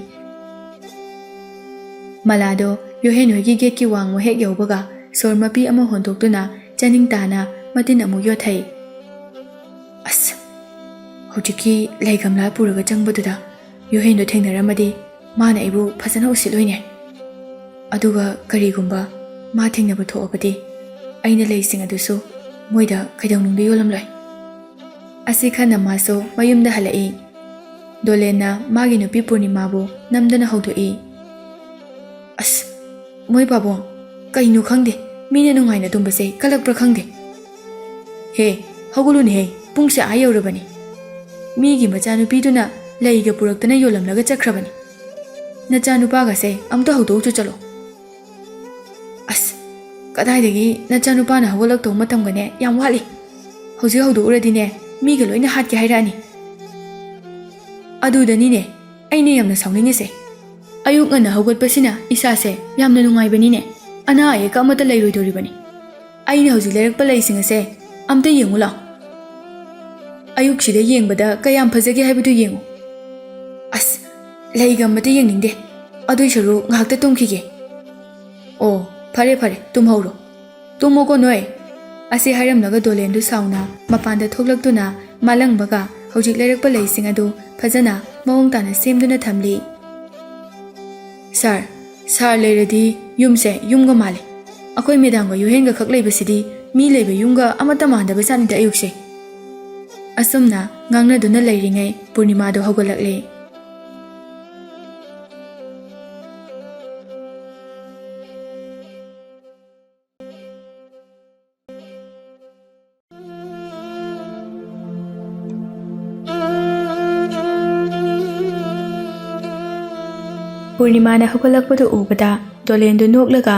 ꯃꯂꯥꯗꯣ ꯌꯨꯍꯦꯟ ꯍꯣꯏꯒꯤ ꯒꯦꯠꯀꯤ ꯋꯥꯡꯃ ꯍꯦꯛ ꯌꯧꯕꯒ ꯁꯣꯔ ꯃꯄꯤ ꯑꯃ ꯍꯣꯟꯗꯣꯛꯇꯨꯅ ꯆꯥꯅꯤꯡ ꯇꯥꯅ ꯃꯇꯤꯟ ꯑꯃꯨꯛ ꯌꯣꯠꯊꯩ꯫ "ꯑꯁ, ꯍꯧꯖꯤꯛꯀꯤ ꯂꯩ ꯒꯝꯂꯥ ꯄꯨꯔꯒ ꯆꯪꯕꯗꯨꯗ ꯌꯨꯍꯦꯟꯗꯣ ꯊꯦꯡꯅꯔꯝꯃꯗꯤ ꯃꯥꯅ ꯑꯩꯕꯨ ꯐꯖꯅ ꯎꯁꯤꯠꯂꯣꯏꯅꯦ꯫ ꯑꯗꯨꯒ ꯀꯔꯤꯒꯨꯝꯕ ꯃꯥ ꯊꯦꯡꯅꯕ ꯊꯣꯛꯑꯕꯗꯤ ꯑꯩꯅ ꯂꯩꯁꯤꯡ ꯑꯗꯨꯁꯨ ꯃꯣꯏꯗ ꯀꯩꯗꯧꯅꯨꯡꯗ ꯌꯣꯜꯂꯝꯂꯣꯏ." ꯑꯁꯤ ꯈꯟꯅ ꯃꯥꯁꯨ ꯃꯌꯨꯝꯗ ꯍꯜꯂꯛꯏ꯫ ꯗꯣꯂꯦꯟꯅ ꯃꯥꯒꯤ ꯅꯨꯄꯤ ꯄꯨꯔꯅꯤꯃꯥꯕꯨ ꯅꯝꯗꯅ ꯍꯧꯗꯣꯛꯏ꯫ "ꯑꯁ, ꯃꯣꯏ ꯄꯥꯕꯨꯡ, ꯀꯩꯅꯣ ꯈꯪꯗꯦ, ꯃꯤꯅ ꯅꯨꯡꯉꯥꯏꯅ ꯇꯨꯝꯕꯁꯦ ꯀꯜꯂꯛꯄ꯭ꯔꯥ ꯈꯪꯗꯦ." "ꯍꯦ, ꯍꯧꯒꯠꯂꯨꯅꯦꯍꯦ, ꯄꯨꯡꯁꯦ ꯑꯥ ꯌꯧꯔꯕꯅꯤ꯫ ꯃꯤꯒꯤ ꯃꯆꯥꯅꯨꯄꯤꯗꯨꯅ ꯂꯩꯒ ꯄꯨꯔꯛꯇꯅ ꯌꯣꯜꯂꯝꯂꯒ ꯆꯠꯈ꯭ꯔꯕꯅꯤ꯫ ꯅꯆꯥꯅꯨꯄꯥꯒꯁꯦ ꯑꯝꯇ ꯍꯧꯗꯣꯛꯎꯆꯣ ꯆꯠꯂꯣ." "ꯑꯁ, ꯀꯗꯥꯏꯗꯒꯤ ꯅꯆꯥꯅꯨꯄꯥꯅ ꯍꯧꯒꯠꯂꯛꯇꯧ ꯃꯇꯝꯒꯅꯦ ꯌꯥꯝ ꯋꯥꯠꯂꯤ꯫ ꯍꯧꯖꯤꯛ ꯍꯧꯗꯣꯛꯎꯔꯗꯤꯅꯦ ꯃꯤꯒ ꯂꯣꯏꯅ ꯍꯥꯠꯀꯦ ꯍꯥꯏꯔꯛꯑꯅꯤ." "ꯑꯗꯨꯗꯅꯤꯅꯦ ꯑꯩꯅ ꯌꯥꯝꯅ ꯁꯥꯎꯅꯤꯡꯉꯤꯁꯦ꯫ ꯑꯌꯨꯛ ꯉꯟꯅ ꯍꯧꯒꯠꯄꯁꯤꯅ ꯏꯁꯥꯁꯦ ꯌꯥꯝꯅ ꯅꯨꯡꯉꯥꯏꯕꯅꯤꯅꯦ, ꯑꯅꯥ ꯑꯌꯦꯛ ꯑꯃꯠꯇ ꯂꯩꯔꯣꯏꯗꯣꯔꯤꯕꯅꯤ꯫ ꯑꯩꯅ ꯍꯧꯖꯤꯛ ꯂꯩꯔꯛꯄ ꯂꯩꯁꯤꯡ ꯑꯁꯦ ꯑꯝꯇ ꯌꯦꯡꯉꯨ ꯂꯥꯎ꯫ ꯑꯌꯨꯛꯁꯤꯗ ꯌꯦꯡꯕꯗ ꯀꯌꯥꯝ ꯐꯖꯒꯦ ꯍꯥꯏꯕꯗꯨ ꯌꯦꯡꯉꯨ꯫ ꯑꯁ, ꯂꯩꯒ ꯑꯃꯠꯇ ꯌꯦꯡꯅꯤꯡꯗꯦ, ꯑꯗꯨꯏ ꯁꯔꯨꯛ ꯉꯥꯏꯍꯥꯛꯇ ꯇꯨꯝꯈꯤꯒꯦ." "ꯑꯣ, ꯐꯔꯦ ꯐꯔꯦ, ꯇꯨꯝꯍꯧꯔꯣ꯫ ꯇꯨꯝꯃꯣꯀꯣ ꯅꯣꯏ." ꯑꯁꯤ ꯍꯥꯏꯔꯝꯂꯒ ꯗꯣꯂꯦꯟꯗꯨ ꯁꯥꯎꯅ ꯃꯄꯥꯟꯗ ꯊꯣꯛꯂꯛꯇꯨꯅ ꯃꯥꯂꯪꯕꯒ ꯍꯧꯖꯤꯛ ꯂꯩꯔꯛꯄ ꯂꯩꯁꯤꯡ ꯑꯗꯨ ꯐꯖꯅ ꯃꯑꯣꯡ ꯇꯥꯅ ꯁꯦꯝꯗꯨꯅ ꯊꯝꯂꯤ꯫ "ꯁꯥꯔ ꯂꯩꯔꯗꯤ ꯌꯨꯝꯁꯦ ꯌꯨꯝꯒ ꯃꯥꯜꯂꯤ꯫ ꯑꯩꯈꯣꯏ ꯃꯦꯗꯥꯝꯒ ꯌꯨꯍꯦꯟꯒ ꯈꯛ ꯂꯩꯕꯁꯤꯗꯤ ꯃꯤ ꯂꯩꯕ ꯌꯨꯝꯒ ꯑꯃꯠꯇ ꯃꯥꯟꯗꯕ ꯖꯥꯠꯅꯤꯗ ꯑꯌꯨꯛꯁꯦ." ꯑꯁꯨꯝꯅ ꯉꯥꯡꯅꯗꯨꯅ ꯂꯩꯔꯤꯉꯩ ꯄꯨꯔꯅꯤꯃꯥꯗꯣ ꯍꯧꯒꯠꯂꯛꯂꯦ꯫ ꯄꯨꯔꯅꯤꯃꯥꯅ ꯍꯧꯒꯠꯂꯛꯄꯗꯨ ꯎꯕꯗ ꯗꯣꯂꯦꯟꯗꯨ ꯅꯣꯛꯂꯒ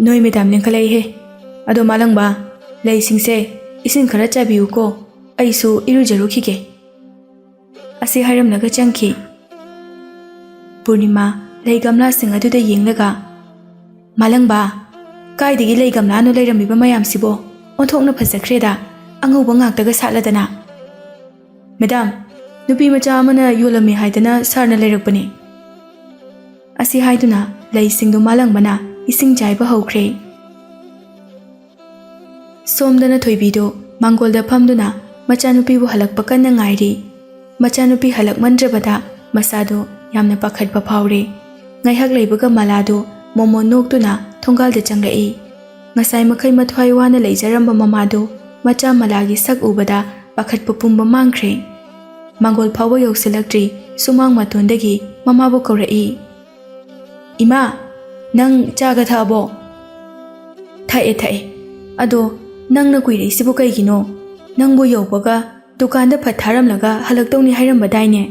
"ꯅꯣꯏ ꯃꯦꯗꯥꯝ ꯂꯦꯡꯈꯠꯂꯛꯏꯍꯦ꯫ ꯑꯗꯣ ꯃꯥꯂꯪꯕ, ꯂꯩꯁꯤꯡꯁꯦ ꯏꯁꯤꯡ ꯈꯔ ꯆꯥꯕꯤꯌꯨꯀꯣ, ꯑꯩꯁꯨ ꯏꯔꯨꯖꯔꯨꯈꯤꯒꯦ." ꯑꯁꯤ ꯍꯥꯏꯔꯝꯂꯒ ꯆꯪꯈꯤ꯫ ꯄꯨꯔꯅꯤꯃꯥ ꯂꯩ ꯒꯝꯂꯥꯁꯤꯡ ꯑꯗꯨꯗ ꯌꯦꯡꯂꯒ "ꯃꯥꯂꯪꯕ, ꯀꯥꯏꯗꯒꯤ ꯂꯩ ꯒꯝꯂꯥꯅꯣ ꯂꯩꯔꯝꯃꯤꯕ ꯃꯌꯥꯝꯁꯤꯕꯣ? ꯑꯣꯟꯊꯣꯛꯅ ꯐꯖꯈ꯭ꯔꯦꯗ, ꯑꯉꯧꯕ ꯉꯥꯛꯇꯒ ꯁꯥꯠꯂꯗꯅ." "ꯃꯦꯗꯥꯝ, ꯅꯨꯄꯤ ꯃꯆꯥ ꯑꯃꯅ ꯌꯣꯜꯂꯝꯃꯤ ꯍꯥꯏꯗꯅ ꯁꯥꯔꯅ ꯂꯩꯔꯛꯄꯅꯤ." ꯑꯁꯤ ꯍꯥꯏꯗꯨꯅ ꯂꯩꯁꯤꯡꯗꯨ ꯃꯥꯂꯪꯕꯅ ꯏꯁꯤꯡ ꯆꯥꯏꯕ ꯍꯧꯈ꯭ꯔꯦ꯫ ꯁꯣꯝꯗꯅ ꯊꯣꯏꯕꯤꯗꯨ ꯃꯥꯡꯒꯣꯜꯗ ꯐꯝꯗꯨꯅ ꯃꯆꯥꯅꯨꯄꯤꯕꯨ ꯍꯜꯂꯛꯄ ꯀꯟꯅ ꯉꯥꯏꯔꯤ꯫ ꯃꯆꯥꯅꯨꯄꯤ ꯍꯜꯂꯛꯃꯟꯗ꯭ꯔꯕꯗ ꯃꯁꯥꯗꯨ ꯌꯥꯝꯅ ꯄꯥꯈꯠꯄ ꯐꯥꯎꯔꯦ꯫ ꯉꯥꯏꯍꯥꯛ ꯂꯩꯕꯒ ꯃꯂꯥꯗꯨ ꯃꯣꯃꯣꯟ ꯅꯣꯛꯇꯨꯅ ꯊꯣꯡꯒꯥꯜꯗ ꯆꯪꯂꯛꯏ꯫ ꯉꯁꯥꯏ ꯃꯈꯩ ꯃꯊ꯭ꯋꯥꯏ ꯋꯥꯅ ꯂꯩꯖꯔꯝꯕ ꯃꯃꯥꯗꯨ ꯃꯆꯥ ꯃꯂꯥꯒꯤ ꯁꯛ ꯎꯕꯗ ꯄꯥꯈꯠꯄ ꯄꯨꯝꯕ ꯃꯥꯡꯈ꯭ꯔꯦ꯫ ꯃꯥꯡꯒꯣꯜ ꯐꯥꯎꯕ ꯌꯧꯁꯤꯜꯂꯛꯇ꯭ꯔꯤ ꯁꯨꯃꯥꯡ ꯃꯇꯣꯟꯗꯒꯤ ꯃꯃꯥꯕꯨ ꯀꯧꯔꯛꯏ꯫ "ꯏꯃꯥ, ꯅꯪ ꯆꯥꯒ ꯊꯛꯑꯕꯣ?" "ꯊꯛꯑꯦ. ꯑꯗꯣ ꯅꯪꯅ ꯀꯨꯏꯔꯛꯏꯁꯤꯕꯨ ꯀꯩꯒꯤꯅꯣ? ꯅꯪꯕꯨ ꯌꯧꯕꯒ ꯗꯨꯀꯥꯟꯗ ꯐꯠ ꯊꯥꯔꯝꯂꯒ ꯍꯜꯂꯛꯇꯧꯅꯤ ꯍꯥꯏꯔꯝꯕꯗꯥꯏꯅꯦ?"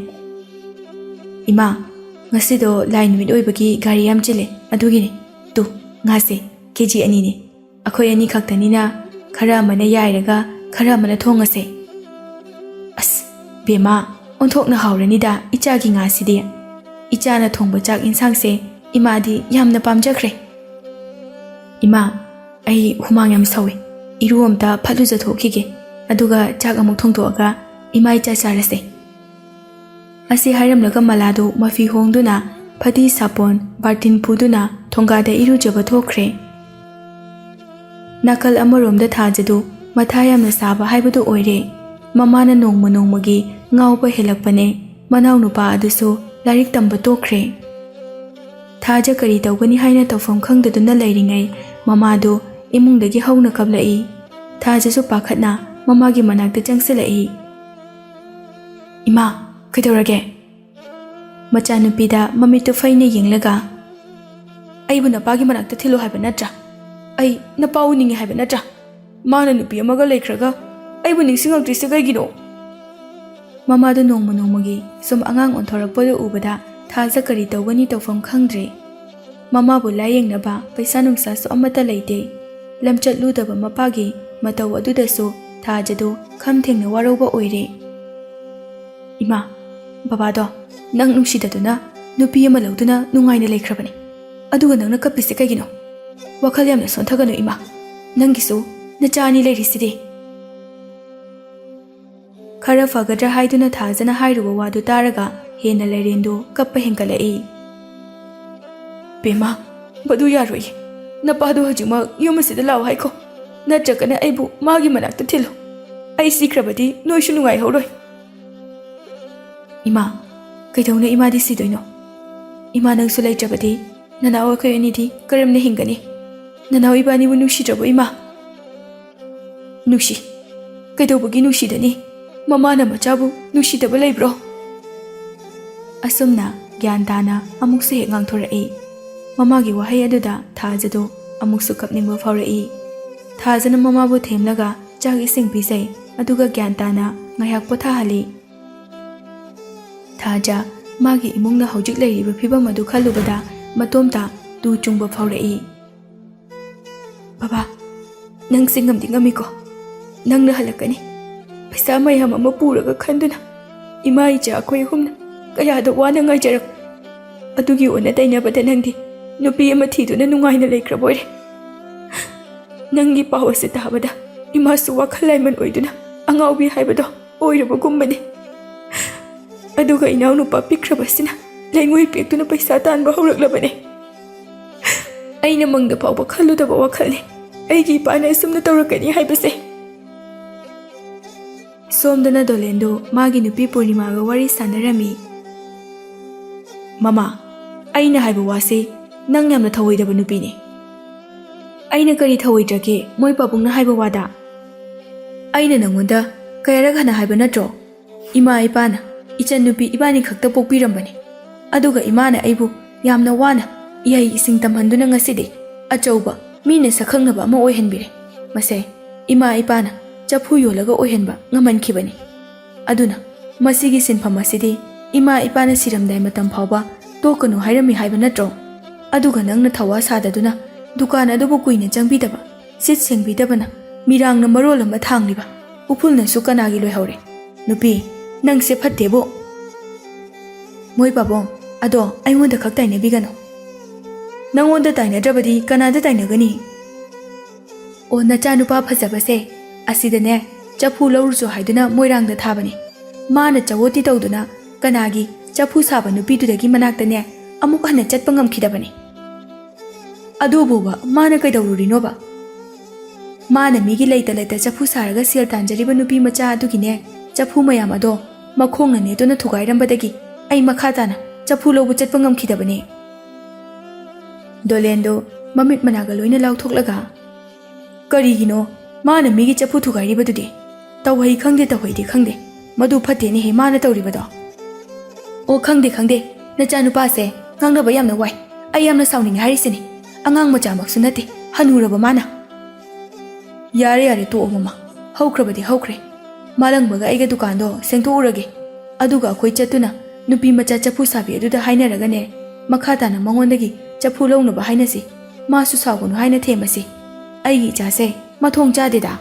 "ꯏꯃꯥ, ꯉꯁꯤꯗꯣ ꯂꯥꯏ ꯅꯨꯃꯤꯠ ꯑꯣꯏꯕꯒꯤ ꯒꯥꯔꯤ ꯌꯥꯝ ꯆꯤꯜꯂꯦ, ꯑꯗꯨꯒꯤꯅꯤ꯫ ꯉꯥꯁꯦ KG 2ꯅꯤ꯫ ꯑꯩꯈꯣꯏ 2 ꯈꯛꯇꯅꯤꯅ ꯈꯔ ꯑꯃꯅ ꯌꯥꯏꯔꯒ ꯈꯔ ꯑꯃꯅ ꯊꯣꯡꯉꯁꯦ꯫ ꯑꯁ ꯕꯦꯝꯃ ꯑꯣꯟꯊꯣꯛꯅ ꯍꯥꯎꯔꯅꯤꯗ ꯏꯆꯥꯒꯤ ꯉꯥꯁꯤꯗꯤ꯫ ꯏꯆꯥꯅ ꯊꯣꯡꯕ ꯆꯥꯛ ꯏꯟꯁꯥꯡꯁꯦ ꯏꯃꯥꯗꯤ ꯌꯥꯝꯅ ꯄꯥꯝꯖꯈ꯭ꯔꯦ꯫ ꯏꯃꯥ ꯑꯩ ꯍꯨꯃꯥꯡ ꯌꯥꯝ ꯁꯧꯏ, ꯏꯔꯨ ꯑꯝꯇ ꯐꯠ ꯂꯨꯖꯊꯣꯛꯈꯤꯒꯦ, ꯑꯗꯨꯒ ꯆꯥꯛ ꯑꯃꯨꯛ ꯊꯣꯡꯗꯣꯛꯑꯒ ꯏꯃꯥ ꯏꯆꯥ ꯆꯥꯔꯁꯦ꯫ ꯑꯁꯤ ꯍꯥꯏꯔꯝꯂꯒ ꯃꯂꯥꯗꯨ ꯃꯐꯤ ꯍꯣꯡꯗꯨꯅ ꯐꯗꯤ ꯁꯥꯄꯣꯟ ꯕꯥꯔꯇꯤꯟ ꯄꯨꯗꯨꯅ ꯊꯣꯡꯒꯥꯗ ꯏꯔꯨꯖꯕ ꯊꯣꯛꯈ꯭ꯔꯦ꯫ ꯅꯥꯀꯜ ꯑꯃꯔꯣꯝꯗ ꯊꯥꯖꯗꯨ ꯃꯊꯥ ꯌꯥꯝꯅ ꯁꯥꯕ ꯍꯥꯏꯕꯗꯨ ꯑꯣꯏꯔꯦ꯫ ꯃꯃꯥꯅ ꯅꯣꯡꯃ ꯅꯣꯡꯃꯒꯤ ꯉꯥꯎꯕ ꯍꯦꯜꯂꯛꯄꯅꯦ, ꯃꯅꯥꯎꯅꯨꯄꯥ ꯑꯗꯨꯁꯨ ꯂꯥꯏꯔꯤꯛ ꯇꯝꯕ ꯇꯣꯛꯈ꯭ꯔꯦ꯫ ꯊꯥꯖ ꯀꯔꯤ ꯇꯧꯒꯅꯤ ꯍꯥꯏꯅ ꯇꯧꯐꯝ ꯈꯪꯗꯗꯨꯅ ꯂꯩꯔꯤꯉꯩ ꯃꯃꯥꯗꯨ ꯏꯃꯨꯡꯗꯒꯤ ꯍꯧꯅ ꯀꯞꯂꯛꯏ꯫ ꯊꯥꯖꯁꯨ ꯄꯥꯈꯠꯅ ꯃꯃꯥꯒꯤ ꯃꯅꯥꯛꯇ ꯆꯪꯁꯤꯜꯂꯛꯏ꯫ ꯏꯃꯥ ꯀꯩꯗꯧꯔꯒꯦ? ꯃꯆꯥꯅꯨꯄꯤꯗ ꯃꯃꯤꯠꯇꯨ ꯐꯩꯅ ꯌꯦꯡꯂꯒ, ꯑꯩꯕꯨ ꯅꯄꯥꯒꯤ ꯃꯅꯥꯛꯇ ꯊꯤꯜꯂꯨ ꯍꯥꯏꯕ ꯅꯠꯇ꯭ꯔꯥ? ꯑꯩ ꯅꯄꯥ ꯎꯅꯤꯡꯉꯦ ꯍꯥꯏꯕ ꯅꯠꯇ꯭ꯔꯥ? ꯃꯥꯅ ꯅꯨꯄꯤ ꯑꯃꯒ ꯂꯩꯈ꯭ꯔꯒ ꯑꯩꯕꯨ ꯅꯤꯡꯁꯤꯡꯉꯛꯇ꯭ꯔꯤꯁꯦ ꯀꯩꯒꯤꯅꯣ? ꯃꯃꯥꯗꯨ ꯅꯣꯡꯃ ꯅꯣꯡꯃꯒꯤ ꯁꯨꯝ ꯑꯉꯥꯡ ꯑꯣꯟꯊꯣꯔꯛꯄꯗꯨ ꯎꯕꯗ ꯊꯥꯖ ꯀꯔꯤ ꯇꯧꯒꯅꯤ ꯇꯧꯐꯝ ꯈꯪꯗ꯭ꯔꯦ꯫ ꯃꯃꯥꯕꯨ ꯂꯥꯌꯦꯡꯅꯕ ꯄꯩꯁꯥ ꯅꯨꯡꯁꯥꯁꯨ ꯑꯃꯠꯇ ꯂꯩꯇꯦ꯫ ꯂꯝꯆꯠꯂꯨꯗꯕ ꯃꯄꯥꯒꯤ ꯃꯇꯧ ꯑꯗꯨꯗꯁꯨ ꯊꯥꯖꯗꯨ ꯈꯝ ꯊꯦꯡꯅ ꯋꯥꯔꯧꯕ ꯑꯣꯏꯔꯦ꯫ ꯏꯃꯥ, ꯕꯕꯥꯗꯣ ꯅꯪ ꯅꯨꯡꯁꯤꯗꯗꯨꯅ ꯅꯨꯄꯤ ꯑꯃ ꯂꯧꯗꯨꯅ ꯅꯨꯡꯉꯥꯏꯅ ꯂꯩꯈ꯭ꯔꯕꯅꯤ, ꯑꯗꯨꯒ ꯅꯪꯅ ꯀꯞꯄꯤꯁꯦ ꯀꯩꯒꯤꯅꯣ? ꯋꯥꯈꯜ ꯌꯥꯝꯅ ꯁꯣꯟꯊꯒꯅꯨ ꯏꯃꯥ, ꯅꯪꯒꯤꯁꯨ ꯅꯆꯥ ꯑꯅꯤ ꯂꯩꯔꯤꯁꯤꯗꯤ꯫ ꯈꯔ ꯐꯒꯗ꯭ꯔꯥ ꯍꯥꯏꯗꯨꯅ ꯊꯥꯖꯅ ꯍꯥꯏꯔꯨꯕ ꯋꯥꯗꯨ ꯇꯥꯔꯒ ꯍꯦꯟꯅ ꯂꯩꯔꯦꯟꯗꯨ ꯀꯞꯄ ꯍꯦꯟꯒꯠꯂꯛꯏ꯫ ꯕꯦꯝꯃ, ꯃꯗꯨ ꯌꯥꯔꯣꯏꯌꯦ꯫ ꯅꯄꯥꯗꯣ ꯍꯧꯖꯤꯛꯃꯛ ꯌꯨꯝ ꯑꯁꯤꯗ ꯂꯥꯛꯑꯣ ꯍꯥꯏꯈꯣ, ꯅꯠꯇ꯭ꯔꯒꯅ ꯑꯩꯕꯨ ꯃꯥꯒꯤ ꯃꯅꯥꯛꯇ ꯊꯤꯜꯂꯨ꯫ ꯑꯩ ꯁꯤꯈ꯭ꯔꯕꯗꯤ ꯅꯣꯏꯁꯨ ꯅꯨꯡꯉꯥꯏꯍꯧꯔꯣꯏ꯫ ꯏꯃꯥ, ꯀꯩꯗꯧꯅ ꯏꯃꯥꯗꯤ ꯁꯤꯗꯣꯏꯅꯣ? ꯏꯃꯥ ꯅꯪꯁꯨ ꯂꯩꯇ꯭ꯔꯕꯗꯤ ꯅꯅꯥꯎ ꯑꯩꯈꯣꯏ ꯑꯅꯤꯗꯤ ꯀꯔꯝꯅ ꯍꯤꯡꯒꯅꯤ? ꯅꯅꯥꯎ ꯏꯕꯥꯅꯤꯕꯨ ꯅꯨꯡꯁꯤꯗ꯭ꯔꯕꯣ ꯏꯃꯥ? ꯅꯨꯡꯁꯤ꯫ ꯀꯩꯗꯧꯕꯒꯤ ꯅꯨꯡꯁꯤꯗꯅꯤ? ꯃꯃꯥꯅ ꯃꯆꯥꯕꯨ ꯅꯨꯡꯁꯤꯗꯕ ꯂꯩꯕ꯭ꯔꯣ? ꯑꯁꯨꯝꯅ ꯒ꯭ꯌꯥꯟ ꯇꯥꯅ ꯑꯃꯨꯛꯁꯨ ꯍꯦꯛ ꯉꯥꯡꯊꯣꯔꯛꯏ꯫ ꯃꯃꯥꯒꯤ ꯋꯥꯍꯩ ꯑꯗꯨꯗ ꯊꯥꯖꯗꯨ ꯑꯃꯨꯛꯁꯨ ꯀꯞꯅꯤꯡꯕ ꯐꯥꯎꯔꯛꯏ꯫ ꯊꯥꯖꯅ ꯃꯃꯥꯕꯨ ꯊꯦꯝꯂꯒ ꯆꯥꯛ ꯏꯁꯤꯡ ꯄꯤꯖꯩ, ꯑꯗꯨꯒ ꯒ꯭ꯌꯥꯟ ꯇꯥꯅ ꯉꯥꯏꯍꯥꯛ ꯄꯣꯊꯥꯍꯜꯂꯤ꯫ ꯊꯥꯖ ꯃꯥꯒꯤ ꯏꯃꯨꯡꯅ ꯍꯧꯖꯤꯛ ꯂꯩꯔꯤꯕ ꯐꯤꯕꯝ ꯑꯗꯨ ꯈꯜꯂꯨꯕꯗ ꯃꯇꯣꯝꯇ ꯇꯨ ꯆꯨꯡꯕ ꯐꯥꯎꯔꯛꯏ꯫ ꯕꯕꯥ, ꯅꯪꯁꯦ ꯉꯝꯗꯤ ꯉꯝꯃꯤꯀꯣ? ꯅꯪꯅ ꯍꯜꯂꯛꯀꯅꯤ, ꯄꯩꯁꯥ ꯃꯌꯥꯝ ꯑꯃ ꯄꯨꯔꯒ ꯈꯟꯗꯨꯅ ꯏꯃꯥ ꯏꯆꯥ ꯑꯩꯈꯣꯏ ꯑꯍꯨꯝꯅ ꯀꯌꯥꯗ ꯋꯥꯅ ꯉꯥꯏꯖꯔꯛ, ꯑꯗꯨꯒꯤ ꯑꯣꯟꯅ ꯇꯩꯅꯕꯗ ꯅꯪꯗꯤ ꯅꯨꯄꯤ ꯑꯃ ꯊꯤꯗꯨꯅ ꯅꯨꯡꯉꯥꯏꯅ ꯂꯩꯈ꯭ꯔꯕꯣꯏꯔꯦ꯫ ꯅꯪꯒꯤ ꯄꯥꯎ ꯑꯁꯤ ꯇꯥꯕꯗ ꯏꯃꯥꯁꯨ ꯋꯥꯈꯜ ꯂꯥꯏꯃꯟ ꯑꯣꯏꯗꯨꯅ ꯑꯉꯥꯎꯕꯤ ꯍꯥꯏꯕꯗꯣ ꯑꯣꯏꯔꯕꯒꯨꯝꯕꯅꯤ꯫ ꯑꯗꯨꯒ ꯏꯅꯥꯎꯅꯨꯄꯥ ꯄꯤꯛꯈ꯭ꯔꯕꯁꯤꯅ ꯂꯩꯉꯣꯏ ꯄꯦꯛꯇꯨꯅ ꯄꯩꯁꯥ ꯇꯥꯟꯕ ꯍꯧꯔꯛꯂꯕꯅꯤ꯫ ꯑꯩꯅ ꯃꯪꯗ ꯐꯥꯎꯕ ꯈꯜꯂꯨꯗꯕ ꯋꯥꯈꯜꯅꯤ ꯑꯩꯒꯤ ꯏꯄꯥꯅ ꯑꯁꯨꯝꯅ ꯇꯧꯔꯛꯀꯅꯤ ꯍꯥꯏꯕꯁꯦ꯫ ꯁꯣꯝꯗꯅ ꯗꯣꯂꯦꯟꯗꯨ ꯃꯥꯒꯤ ꯅꯨꯄꯤ ꯄꯨꯔꯅꯤꯃꯥꯒ ꯋꯥꯔꯤ ꯁꯥꯟꯅꯔꯝꯃꯤ꯫ ꯃꯃꯥ, ꯑꯩꯅ ꯍꯥꯏꯕ ꯋꯥꯁꯤ ꯅꯪ ꯌꯥꯝꯅ ꯊꯧꯑꯣꯏꯗꯕ ꯅꯨꯄꯤꯅꯤ꯫ ꯑꯩꯅ ꯀꯔꯤ ꯊꯧꯑꯣꯏꯗ꯭ꯔꯒꯦ ꯃꯣꯏ ꯄꯥꯕꯨꯡꯅ ꯍꯥꯏꯕ ꯋꯥꯗ? ꯑꯩꯅ ꯅꯪꯉꯣꯟꯗ ꯀꯌꯥꯔꯛ ꯍꯟꯅ ꯍꯥꯏꯕ ꯅꯠꯇ꯭ꯔꯣ? ꯏꯃꯥ ꯏꯄꯥꯅ ꯏꯆꯟ ꯅꯨꯄꯤ ꯏꯕꯥꯅꯤ ꯈꯛꯇ ꯄꯣꯛꯄꯤꯔꯝꯕꯅꯤ, ꯑꯗꯨꯒ ꯏꯃꯥꯅ ꯑꯩꯕꯨ ꯌꯥꯝꯅ ꯋꯥꯅ ꯏꯍꯩ ꯏꯁꯤꯡ ꯇꯝꯍꯟꯗꯨꯅ ꯉꯁꯤꯗꯤ ꯑꯆꯧꯕ ꯃꯤꯅ ꯁꯛꯈꯪꯅꯕ ꯑꯃ ꯑꯣꯏꯍꯟꯕꯤꯔꯦ꯫ ꯃꯁꯦ ꯏꯃꯥ ꯏꯄꯥꯅ ꯆꯐꯨ ꯌꯣꯜꯂꯒ ꯑꯣꯏꯍꯟꯕ ꯉꯝꯍꯟꯈꯤꯕꯅꯤ꯫ ꯑꯗꯨꯅ ꯃꯁꯤꯒꯤ ꯁꯤꯟꯐꯝ ꯑꯁꯤꯗꯤ ꯏꯃꯥ ꯏꯄꯥꯅ ꯁꯤꯔꯝꯗꯥꯏ ꯃꯇꯝ ꯐꯥꯎꯕ ꯇꯣꯛꯀꯅꯨ ꯍꯥꯏꯔꯝꯃꯤ ꯍꯥꯏꯕ ꯅꯠꯇ꯭ꯔꯣ? ꯑꯗꯨꯒ ꯅꯪꯅ ꯊꯧꯋꯥ ꯁꯥꯗꯗꯨꯅ ꯗꯨꯀꯥꯟ ꯑꯗꯨꯕꯨ ꯀꯨꯏꯅ ꯆꯪꯕꯤꯗꯕ, ꯁꯤꯠ ꯁꯦꯡꯕꯤꯗꯕꯅ ꯃꯤꯔꯥꯡꯅ ꯃꯔꯣꯜ ꯑꯃ ꯊꯥꯡꯂꯤꯕ, ꯎꯐꯨꯜꯅꯁꯨ ꯀꯅꯥꯒꯤ ꯂꯣꯏꯍꯧꯔꯦ? ꯅꯨꯄꯤ, ꯅꯪꯁꯦ ꯐꯠꯇꯦꯕꯣ꯫ ꯃꯣꯏ ꯄꯥꯕꯨꯡ, ꯑꯗꯣ ꯑꯩꯉꯣꯟꯗ ꯈꯛ ꯇꯥꯏꯅꯕꯤꯒꯅꯨ꯫ ꯅꯪꯉꯣꯟꯗ ꯇꯥꯏꯅꯗ꯭ꯔꯕꯗꯤ ꯀꯅꯥꯗ ꯇꯥꯏꯅꯒꯅꯤ? ꯑꯣ ꯅꯆꯥꯅꯨꯄꯥ ꯐꯖꯕꯁꯦ, ꯑꯁꯤꯗꯅꯦ ꯆꯐꯨ ꯂꯧꯔꯨꯆꯣ ꯍꯥꯏꯗꯨꯅ ꯃꯣꯏꯔꯥꯡꯗ ꯊꯥꯕꯅꯤ꯫ ꯃꯥꯅ ꯆꯋꯣꯇꯤ ꯇꯧꯗꯨꯅ ꯀꯅꯥꯒꯤ ꯆꯐꯨ ꯁꯥꯕ ꯅꯨꯄꯤꯗꯨꯗꯒꯤ ꯃꯅꯥꯛꯇꯅꯦ ꯑꯃꯨꯛ ꯍꯟꯅ ꯆꯠꯄ ꯉꯝꯈꯤꯗꯕꯅꯤ꯫ ꯑꯗꯨꯕꯨꯕ ꯃꯥꯅ ꯀꯩꯗꯧꯔꯨꯔꯤꯅꯣꯕ? ꯃꯥꯅ ꯃꯤꯒꯤ ꯂꯩꯇ ꯂꯩꯇ ꯆꯐꯨ ꯁꯥꯔꯒ ꯁꯦꯜ ꯇꯥꯟꯖꯔꯤꯕ ꯅꯨꯄꯤ ꯃꯆꯥ ꯑꯗꯨꯒꯤꯅꯦ ꯆꯐꯨ ꯃꯌꯥꯝ ꯑꯗꯣ ꯃꯈꯣꯡꯅ ꯅꯦꯠꯇꯨꯅ ꯊꯨꯒꯥꯏꯔꯝꯕꯗꯒꯤ ꯑꯩ ꯃꯈꯥ ꯇꯥꯅ ꯆꯐꯨ ꯂꯧꯕ ꯆꯠꯄ ꯉꯝꯈꯤꯗꯕꯅꯤ꯫ ꯗꯣꯂꯦꯟꯗꯣ ꯃꯃꯤꯠ ꯃꯅꯥꯒ ꯂꯣꯏꯅ ꯂꯥꯎꯊꯣꯛꯂꯒ, ꯀꯔꯤꯒꯤꯅꯣ ꯃꯥꯅ ꯃꯤꯒꯤ ꯆꯐꯨ ꯊꯨꯒꯥꯏꯔꯤꯕꯗꯨꯗꯤ? ꯇꯧꯍꯩ ꯈꯪꯗꯦ ꯇꯧꯍꯩꯗꯤ ꯈꯪꯗꯦ, ꯃꯗꯨ ꯐꯠꯇꯦꯅꯦꯍꯦ ꯃꯥꯅ ꯇꯧꯔꯤꯕꯗꯣ꯫ ꯑꯣ ꯈꯪꯗꯦ ꯈꯪꯗꯦ, ꯅꯆꯥꯅꯨꯄꯥꯁꯦ ꯉꯥꯡꯅꯕ ꯌꯥꯝꯅ ꯋꯥꯏ, ꯑꯩ ꯌꯥꯝꯅ ꯁꯥꯎꯅꯤꯡꯉꯦ ꯍꯥꯏꯔꯤꯁꯤꯅꯤ꯫ ꯑꯉꯥꯡ ꯃꯆꯥꯃꯛꯁꯨ ꯅꯠꯇꯦ, ꯍꯅꯨꯔꯕ ꯃꯥꯅ꯫ ꯌꯥꯔꯦ ꯌꯥꯔꯦ ꯇꯣꯛꯑꯣ ꯃꯃꯥ, ꯍꯧꯈ꯭ꯔꯕꯗꯤ ꯍꯧꯈ꯭ꯔꯦ꯫ ꯃꯥꯂꯪꯕꯒ ꯑꯩꯒ ꯗꯨꯀꯥꯟꯗꯣ ꯁꯦꯡꯇꯣꯛꯎꯔꯒꯦ, ꯑꯗꯨꯒ ꯑꯩꯈꯣꯏ ꯆꯠꯇꯨꯅ ꯅꯨꯄꯤ ꯃꯆꯥ ꯆꯐꯨ ꯁꯥꯕꯤ ꯑꯗꯨꯗ ꯍꯥꯏꯅꯔꯒꯅꯦ ꯃꯈꯥ ꯇꯥꯅ ꯃꯉꯣꯟꯗꯒꯤ ꯆꯐꯨ ꯂꯧꯅꯕ ꯍꯥꯏꯅꯁꯤ, ꯃꯥꯁꯨ ꯁꯥꯎꯒꯅꯨ ꯍꯥꯏꯅ ꯊꯦꯝꯃꯁꯤ꯫ ꯑꯩꯒꯤ ꯏꯆꯥꯁꯦ ꯃꯊꯣꯡ ꯆꯥꯗꯦꯗ꯫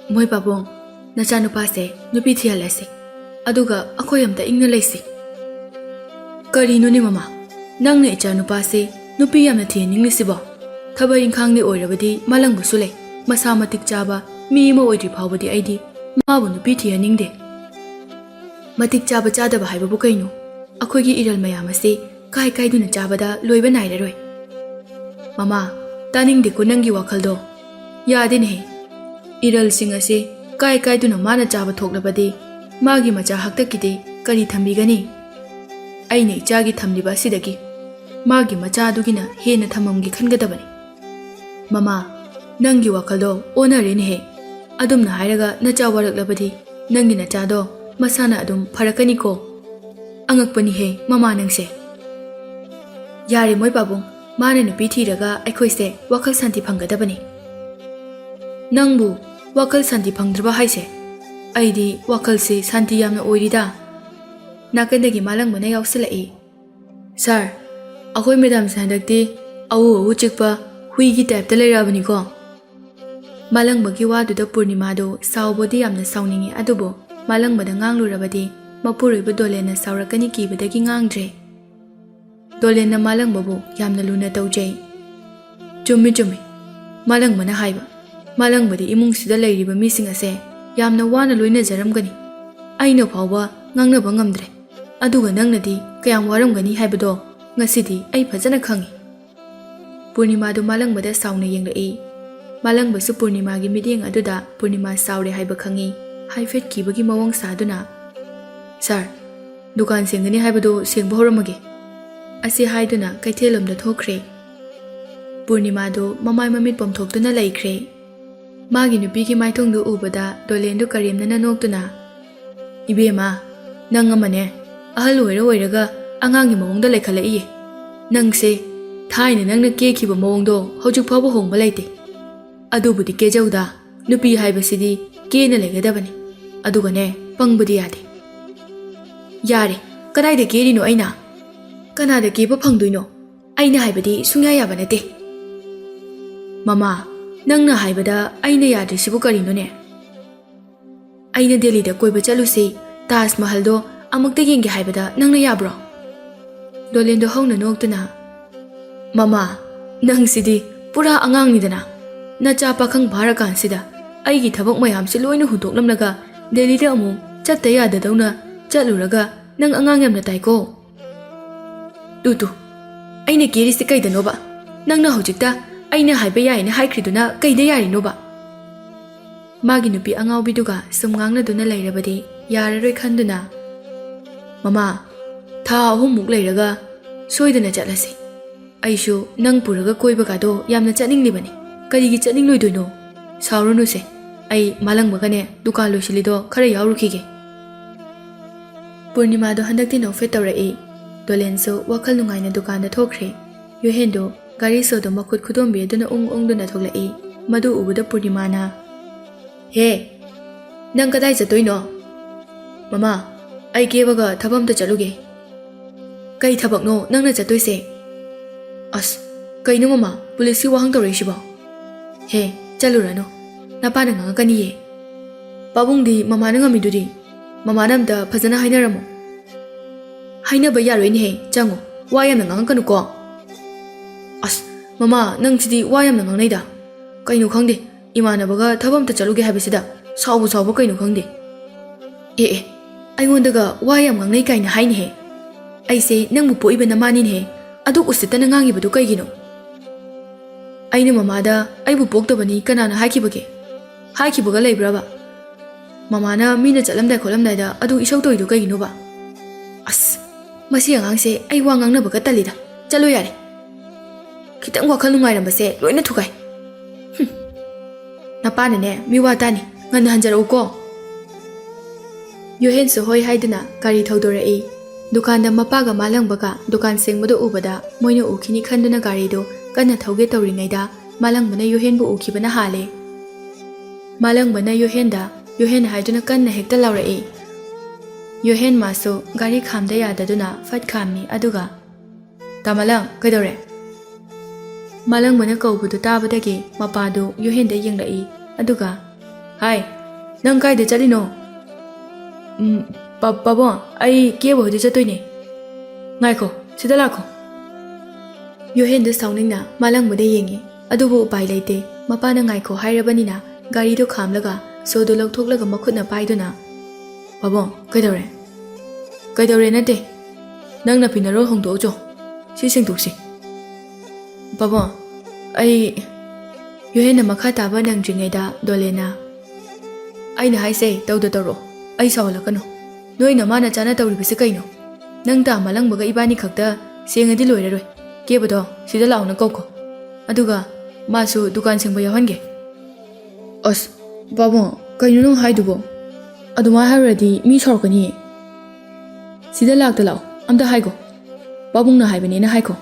ꯃꯣꯏ ꯄꯥꯕꯨꯡ ꯅꯆꯥꯅꯨꯄꯥꯁꯦ ꯅꯨꯄꯤ ꯊꯤꯍꯜꯂꯁꯤ ꯑꯗꯨꯒ ꯑꯩꯈꯣꯏ ꯑꯝꯇ ꯏꯪꯅ ꯂꯩꯁꯤ ꯀꯔꯤꯅꯣꯅꯦ ꯃꯃꯥ ꯅꯪꯅ ꯏꯆꯥꯅꯨꯄꯥꯁꯦ ꯅꯨꯄꯤ ꯌꯥꯝꯅ ꯊꯤꯍꯟꯅꯤꯡꯂꯤꯁꯤꯕꯣ ꯊꯕꯛ ꯏꯪꯈꯥꯡꯗꯤ ꯑꯣꯏꯔꯕꯗꯤ ꯃꯥꯂꯪꯕꯁꯨ ꯂꯩ ꯃꯁꯥ ꯃꯇꯤꯛ ꯆꯥꯕ ꯃꯤ ꯑꯃ ꯑꯣꯏꯗ꯭ꯔꯤ ꯐꯥꯎꯕꯗꯤ ꯑꯩꯗꯤ ꯃꯥꯕꯨ ꯅꯨꯄꯤ ꯊꯤꯍꯟꯅꯤꯡꯗꯦ ꯃꯇꯤꯛ ꯆꯥꯕ ꯆꯥꯗꯕ ꯍꯥꯏꯕꯕꯨ ꯀꯩꯅꯣ ꯑꯩꯈꯣꯏꯒꯤ ꯏꯔꯜ ꯃꯌꯥꯝ ꯑꯁꯤ ꯀꯥꯏ ꯀꯥꯏꯗꯨꯅ ꯆꯥꯕꯗ ꯂꯣꯏꯕ ꯅꯥꯏꯔꯔꯣꯏ ꯃꯃꯥ ꯇꯥꯅꯤꯡꯗꯦꯀꯣ ꯅꯪꯒꯤ ꯋꯥꯈꯜꯗꯣ ꯌꯥꯗꯦꯅꯦꯍꯦ ꯏꯔꯜꯁꯤꯡ ꯑꯁꯤ ꯀꯥꯏ ꯀꯥꯏꯗꯨꯅ ꯃꯥꯅ ꯆꯥꯕ ꯊꯣꯛꯂꯕꯗꯤ ꯃꯥꯒꯤ ꯃꯆꯥ ꯍꯥꯛꯇꯛꯀꯤꯗꯤ ꯀꯔꯤ ꯊꯝꯕꯤꯒꯅꯤ ꯑꯩꯅ ꯏꯆꯥꯒꯤ ꯊꯝꯂꯤꯕ ꯑꯁꯤꯗꯒꯤ ꯃꯥꯒꯤ ꯃꯆꯥꯗꯨꯒꯤꯅ ꯍꯦꯟꯅ ꯊꯝꯃꯝꯒꯦ ꯈꯟꯒꯗꯕꯅꯤ ꯃꯃꯥ ꯅꯪꯒꯤ ꯋꯥꯈꯜꯗꯣ ꯑꯣꯟꯅꯔꯦꯅꯦꯍꯦ ꯑꯗꯨꯝꯅ ꯍꯥꯏꯔꯒ ꯅꯆꯥ ꯋꯥꯔꯛꯂꯕꯗꯤ ꯅꯪꯒꯤ ꯅꯆꯥꯗꯣ ꯃꯁꯥꯅ ꯑꯗꯨꯝ ꯐꯔꯛꯀꯅꯤꯀꯣ ꯑꯉꯛꯄꯅꯤꯍꯦ ꯃꯃꯥ ꯅꯪꯁꯦ ꯌꯥꯔꯦ ꯃꯣꯏ ꯄꯥꯕꯨꯡ ꯃꯥꯅ ꯅꯨꯄꯤ ꯊꯤꯔꯒ ꯑꯩꯈꯣꯏꯁꯦ ꯋꯥꯈꯜ ꯁꯥꯟꯇꯤ ꯐꯪꯒꯗꯕꯅꯤ ꯅꯪꯕꯨ ꯋꯥꯈꯜ ꯁꯥꯟꯇꯤ ꯐꯪꯗ꯭ꯔꯕ ꯍꯥꯏꯁꯦ ꯑꯩꯗꯤ ꯋꯥꯈꯜꯁꯤ ꯁꯥꯟꯇꯤ ꯌꯥꯝꯅ ꯑꯣꯏꯔꯤꯗ ꯅꯥꯀꯟꯗꯒꯤ ꯃꯥꯂꯪꯕꯅ ꯌꯥꯎꯁꯤꯜꯂꯛꯏ ꯁꯥꯔ ꯑꯩꯈꯣꯏ ꯃꯦꯗꯥꯝꯁꯦ ꯍꯟꯗꯛꯇꯤ ꯑꯎ ꯑꯎ ꯆꯤꯛꯄ ꯍꯨꯏꯒꯤ ꯇꯥꯏꯞꯇ ꯂꯩꯔꯛꯑꯕꯅꯤꯀꯣ ꯃꯥꯂꯪꯕꯒꯤ ꯋꯥꯗꯨꯗ ꯄꯨꯔꯅꯤꯃꯥꯗꯣ ꯁꯥꯎꯕꯗꯤ ꯌꯥꯝꯅ ꯁꯥꯎꯅꯤꯡꯉꯤ ꯑꯗꯨꯕꯨ ꯃꯥꯂꯪꯕꯗ ꯉꯥꯡꯂꯨꯔꯕꯗꯤ ꯃꯄꯨꯔꯣꯏꯕ ꯗꯣꯂꯦꯟꯅ ꯁꯥꯎꯔꯛꯀꯅꯤ ꯀꯤꯕꯗꯒꯤ ꯉꯥꯡꯗ꯭ꯔꯦ ꯗꯣꯂꯦꯟꯅ ꯃꯥꯂꯪꯕꯕꯨ ꯌꯥꯝꯅ ꯂꯨꯅ ꯇꯧꯖꯩ ꯆꯨꯝꯃꯤ ꯆꯨꯝꯃꯤ ꯃꯥꯂꯪꯕꯅ ꯍꯥꯏꯕ ꯃꯥꯂꯪꯕꯗꯤ ꯏꯃꯨꯡꯁꯤꯗ ꯂꯩꯔꯤꯕ ꯃꯤꯁꯤꯡ ꯑꯁꯦ ꯌꯥꯝꯅ ꯋꯥꯅ ꯂꯣꯏꯅꯖꯔꯝꯒꯅꯤ ꯑꯩꯅ ꯐꯥꯎꯕ ꯉꯥꯡꯅꯕ ꯉꯝꯗ꯭ꯔꯦ ꯑꯗꯨꯒ ꯅꯪꯅꯗꯤ ꯀꯌꯥꯝ ꯋꯥꯔꯝꯒꯅꯤ ꯍꯥꯏꯕꯗோ ꯉꯁꯤꯗꯤ ꯑꯩ ꯐꯖꯅ ꯈꯪꯉꯤ ꯄꯨꯔꯅꯤꯃꯥꯗꯨ ꯃꯥꯂꯪꯕꯗ ꯁꯥꯎꯅ ꯌꯦꯡꯂꯛꯏ ꯃꯥꯂꯪꯕꯁꯨ ꯄꯨꯔꯅꯤꯃꯥꯒꯤ ꯃꯤꯠꯌꯦꯡ ꯑꯗꯨꯗ ꯄꯨꯔꯅꯤꯃꯥ ꯁꯥꯎꯔꯦ ꯍꯥꯏꯕ ꯈꯪꯉꯤ ꯍꯥꯏꯐꯦꯠ ꯀꯤꯕꯒꯤ ꯃꯑꯣꯡ ꯁꯥꯗꯨꯅ ꯁꯥꯔ ꯗꯨꯀꯥꯟ ꯁꯦꯡꯒꯅꯤ ꯍꯥꯏꯕꯗꯨ ꯁꯦꯡꯕ ꯍꯧꯔꯝꯃꯒꯦ ꯑꯁꯤ ꯍꯥꯏꯗꯨꯅ ꯀꯩꯊꯦꯜꯂꯣꯝꯗ ꯊꯣꯛꯈ꯭ꯔꯦ ꯄꯨꯔꯅꯤꯃꯥꯗꯨ ꯃꯃꯥꯏ ꯃꯃꯤꯠ ꯄꯣꯝꯊꯣꯛꯇꯨꯅ ꯂꯩꯈ꯭ꯔꯦ ꯃꯥꯒꯤ ꯅꯨꯄꯤꯒꯤ ꯃꯥꯏꯊꯣꯡꯗꯨ ꯎꯕꯗ ꯗꯣꯂꯦꯟꯗꯨ ꯀꯔꯦꯝꯅꯅ ꯅꯣꯛꯇꯨꯅ ꯏꯕꯦꯝꯃ ꯅꯪ ꯑꯃꯅꯦ ꯑꯍꯜ ꯑꯣꯏꯔꯒ ꯑꯉꯥꯡꯒꯤ ꯃꯑꯣꯡꯗ ꯂꯩꯈꯠꯂꯛꯏꯌꯦ ꯅꯪꯁꯦ ꯊꯥꯏꯅ ꯅꯪꯅ ꯀꯦꯈꯤꯕ ꯃꯑꯣꯡꯗꯣ ꯍꯧꯖꯤꯛ ꯐꯥꯎꯕ ꯍꯣꯡꯕ ꯂꯩꯇꯦ ꯑꯗꯨꯕꯨꯗꯤ ꯀꯦꯖꯧꯗ ꯅꯨꯄꯤ ꯍꯥꯏꯕꯁꯤꯗꯤ ꯀꯦꯅ ꯂꯩꯒꯗꯕꯅꯤ ꯑꯗꯨꯒꯅꯦ ꯄꯪꯕꯗꯤ ꯌꯥꯗꯦ ꯌꯥꯔꯦ ꯀꯗꯥꯏꯗ ꯀꯦꯔꯤꯅꯣ ꯑꯩꯅ ꯀꯅꯥꯗ ꯀꯦꯕ ꯐꯪꯗꯣꯏꯅꯣ ꯑꯩꯅ ꯍꯥꯏꯕꯗꯤ ꯁꯨꯡꯌꯥ ꯌꯥꯕ ꯅꯠꯇꯦ ꯃꯃꯥ ꯅꯪꯅ ꯍꯥꯏꯕꯗ ꯑꯩꯅ ꯌꯥꯗ꯭ꯔꯤꯁꯤꯕꯨ ꯀꯔꯤꯅꯣꯅꯦ ꯑꯩꯅ ꯗꯦꯜꯂꯤꯗ ꯀꯣꯏꯕ ꯆꯠꯂꯨꯁꯤ ꯇꯥꯖ ꯃꯍꯜꯗꯣ ꯑꯃꯨꯛꯇ ꯌꯦꯡꯒꯦ ꯍꯥꯏꯕꯗ ꯅꯪꯅ ꯌꯥꯕ꯭ꯔꯣ ꯗꯣꯂꯦꯟꯗꯣ ꯍꯧꯅ ꯅꯣꯛꯇꯨꯅ ꯃꯃꯥ ꯅꯪꯁꯤꯗꯤ ꯄꯨꯔꯥ ꯑꯉꯥꯡꯅꯤꯗꯅ ꯅꯆꯥ ꯄꯥꯈꯪ ꯐꯥꯔꯀꯥꯟꯁꯤꯗ ꯑꯩꯒꯤ ꯊꯕꯛ ꯃꯌꯥꯝꯁꯤ ꯂꯣꯏꯅ ꯍꯨꯟꯗꯣꯛꯂꯝꯂꯒ ꯗꯦꯜꯂꯤꯗ ꯑꯃꯨꯛ ꯆꯠꯇ ꯌꯥꯗꯗꯧꯅ ꯆꯠꯂꯨꯔꯒ ꯅꯪ ꯑꯉꯥꯡ ꯌꯥꯝꯅ ꯇꯥꯏꯀꯣ ꯇꯨ ꯑꯩꯅ ꯀꯦꯔꯤꯁꯤ ꯀꯩꯗꯅꯣꯕ ꯅꯪꯅ ꯍꯧꯖꯤꯛꯇ ꯑꯩꯅ ꯍꯥꯏꯕ ꯌꯥꯏꯅ ꯍꯥꯏꯈ꯭ꯔꯤꯗꯨꯅ ꯀꯩꯗ ꯌꯥꯔꯤꯅꯣꯕ ꯃꯥꯒꯤ ꯅꯨꯄꯤ ꯑꯉꯥꯎꯕꯤꯗꯨꯒ ꯁꯨꯝ ꯉꯥꯡꯅꯗꯨꯅ ꯂꯩꯔꯕꯗꯤ ꯌꯥꯔꯔꯣꯏ ꯈꯟꯗꯨꯅ ꯃꯃꯥ ꯊꯥ 3ꯃꯨꯛ ꯂꯩꯔꯒ ꯁꯣꯏꯗꯅ ꯆꯠꯂꯁꯤ ꯑꯩꯁꯨ ꯅꯪ ꯄꯨꯔꯒ ꯀꯣꯏꯕꯒꯗꯣ ꯌꯥꯝꯅ ꯆꯠꯅꯤꯡꯂꯤꯕꯅꯤ ꯀꯔꯤꯒꯤ ꯆꯠꯅꯤꯡꯂꯣꯏꯗꯣꯏꯅꯣ ꯁꯥꯎꯔꯅꯨꯁꯦ ꯑꯩ ꯃꯥꯂꯪꯕꯒꯅꯦ ꯗꯨꯀꯥꯟ ꯂꯣꯏꯁꯤꯜꯂꯤꯗꯣ ꯈꯔ ꯌꯥꯎꯔꯨꯈꯤꯒꯦ ꯄꯨꯔꯅꯤꯃꯥꯗꯣ ꯍꯟꯗꯛꯇꯤ ꯅꯣꯛꯐꯦꯠ ꯇꯧꯔꯛꯏ ꯗꯣꯂꯦꯟꯁꯨ ꯋꯥꯈꯜ ꯅꯨꯡꯉꯥꯏꯅ ꯗꯨꯀꯥꯟꯗ ꯊꯣꯛꯈ꯭ꯔꯦ ꯌꯨꯍꯦꯟꯗꯣ ꯒꯥꯔꯤ ꯁꯣꯗꯣ ꯃꯈꯨꯠ ꯈꯨꯗꯣꯝꯕꯤ ꯑꯗꯨꯅ ꯎꯪꯗꯨꯅ ꯊꯣꯛꯂꯛꯏ ꯃꯗꯨ ꯎꯕꯗ ꯄꯨꯔꯅꯤꯃꯥꯅ ꯍꯦ ꯅꯪ ꯀꯗꯥꯏ ꯆꯠꯇꯣꯏꯅꯣ ꯃꯃꯥ ꯑꯩ ꯀꯦꯕꯒ ꯊꯕꯛ ꯑꯝꯇ ꯆꯠꯂꯨꯒꯦ ꯀꯩ ꯊꯕꯛꯅꯣ ꯅꯪꯅ ꯆꯠꯇꯣꯏꯁꯦ ꯑꯁ ꯀꯩꯅꯣ ꯃꯃꯥ ꯄꯨꯂꯤꯁꯀꯤ ꯋꯥꯍꯪ ꯇꯧꯔꯛꯏꯁꯤꯕꯣ ꯍꯦ ꯆꯠꯂꯨꯔꯅꯨ ꯅꯄꯥꯅ ꯉꯥꯡꯉꯛꯀꯅꯤꯌꯦ ꯄꯥꯕꯨꯡꯗꯤ ꯃꯃꯥꯅ ꯉꯝꯃꯤꯗꯨꯗꯤ ꯃꯃꯥꯅ ꯑꯝꯇ ꯐꯖꯅ ꯍꯥꯏꯅꯔꯝꯃꯣ ꯍꯥꯏꯅꯕ ꯌꯥꯔꯣꯏꯅꯦꯍꯦ ꯆꯪꯉꯣ ꯋꯥ ꯌꯥꯝꯅ ꯉꯥꯡꯉꯛꯀꯅꯨꯀꯣ ꯑꯁ ꯃꯃꯥ ꯅꯪꯁꯤꯗꯤ ꯋꯥ ꯌꯥꯝꯅ ꯉꯥꯡꯅꯩꯗ ꯀꯩꯅꯣ ꯈꯪꯗꯦ ꯏꯃꯥꯟꯅꯕꯒ ꯊꯕꯛ ꯑꯝꯇ ꯆꯠꯂꯨꯒꯦ ꯍꯥꯏꯕꯁꯤꯗ ꯁꯥꯎꯕ ꯀꯩꯅꯣ ꯈꯪꯗꯦ ꯑꯦ ꯑꯩꯉꯣꯟꯗꯒ ꯋꯥ ꯌꯥꯝ ꯉꯥꯡꯅꯩ ꯀꯥꯏꯅ ꯍꯥꯏꯅꯦꯍꯦ ꯑꯩꯁꯦ ꯅꯪꯕꯨ ꯄꯣꯛꯏꯕ ꯅꯃꯥꯅꯤꯅꯦꯍꯦ ꯑꯗꯨ ꯎꯁꯤꯠꯇꯅ ꯉꯥꯡꯉꯤꯕꯗꯨ ꯀꯩꯒꯤꯅꯣ ꯑꯩꯅ ꯃꯃꯥꯗ ꯑꯩꯕꯨ ꯄꯣꯛꯇꯕꯅꯤ ꯀꯅꯥꯅ ꯍꯥꯏꯈꯤꯕꯒꯦ ꯍꯥꯏꯈꯤꯕꯒ ꯂꯩꯕ꯭ꯔꯕ ꯃꯃꯥꯅ ꯃꯤꯅ ꯆꯠꯂꯝꯗꯥꯏ ꯈꯣꯠꯂꯝꯗꯥꯏꯗ ꯑꯗꯨ ꯏꯁꯧ ꯇꯧꯏꯗꯨ ꯀꯩꯒꯤꯅꯣꯕ ꯑꯁ ꯃꯁꯤ ꯑꯉꯥꯡꯁꯦ ꯑꯩ ꯋꯥ ꯉꯥꯡꯅꯕꯒ ꯇꯜꯂꯤꯗ ꯆꯠꯂꯣ ꯌꯥꯔꯦ खितंग वखल नुंगाइरंबसे लोइना थुगाइ नपानने मिवा तानि ngन हंजरौको योहेन सोहोय हाइदना गाड़ी थौदोरई दुकान मपागा मालंगबगा दुकान सेंगबदो उबदा मोइनो उखिनी खंदना गाड़ीदो कन्ना थौगे तौरिङैदा मालंगबना योहेनबु उखिबना हाले मालंगबना योहेन हाइदना कन्ना हेक्ता लाउरई योहेन मासो गाड़ी खामदा याददुना फट खामनी अदुगा तामलंग कदोरे मालंगबना कौबदो ताबदगे मपादो योहेनदा यंगलई अदुगा Hai, nang kaida chalino? Pabong, ai keba hodi chatoine. Ngaiko, sida lakho. Yohen da sauningna malang bade yengi. Adubu upai leite, mapana ngaiko hairabanina, gari do khamlaga, so do lauthoklaga makhutna paiduna. Pabong, kaidore? Kaidore nate? Nangna pinaro hongdojo. Si singtuksi. Pabong, ai Yohen na makha taba nang dringaida dolena. Ai na haise tawda tawro. Ai sawalakano. Noi na mana chana tawribise kaino. Nang ta malang baga ibani khakta sengadi loiraroi. Kebado sida launa koko. Aduga masu dukan singba yahange. As Pabong, kaino nang haidubo? Aduma haradi mi sorkani. Sida lakta law. Amda haigo. Pabong na haibani na haiko.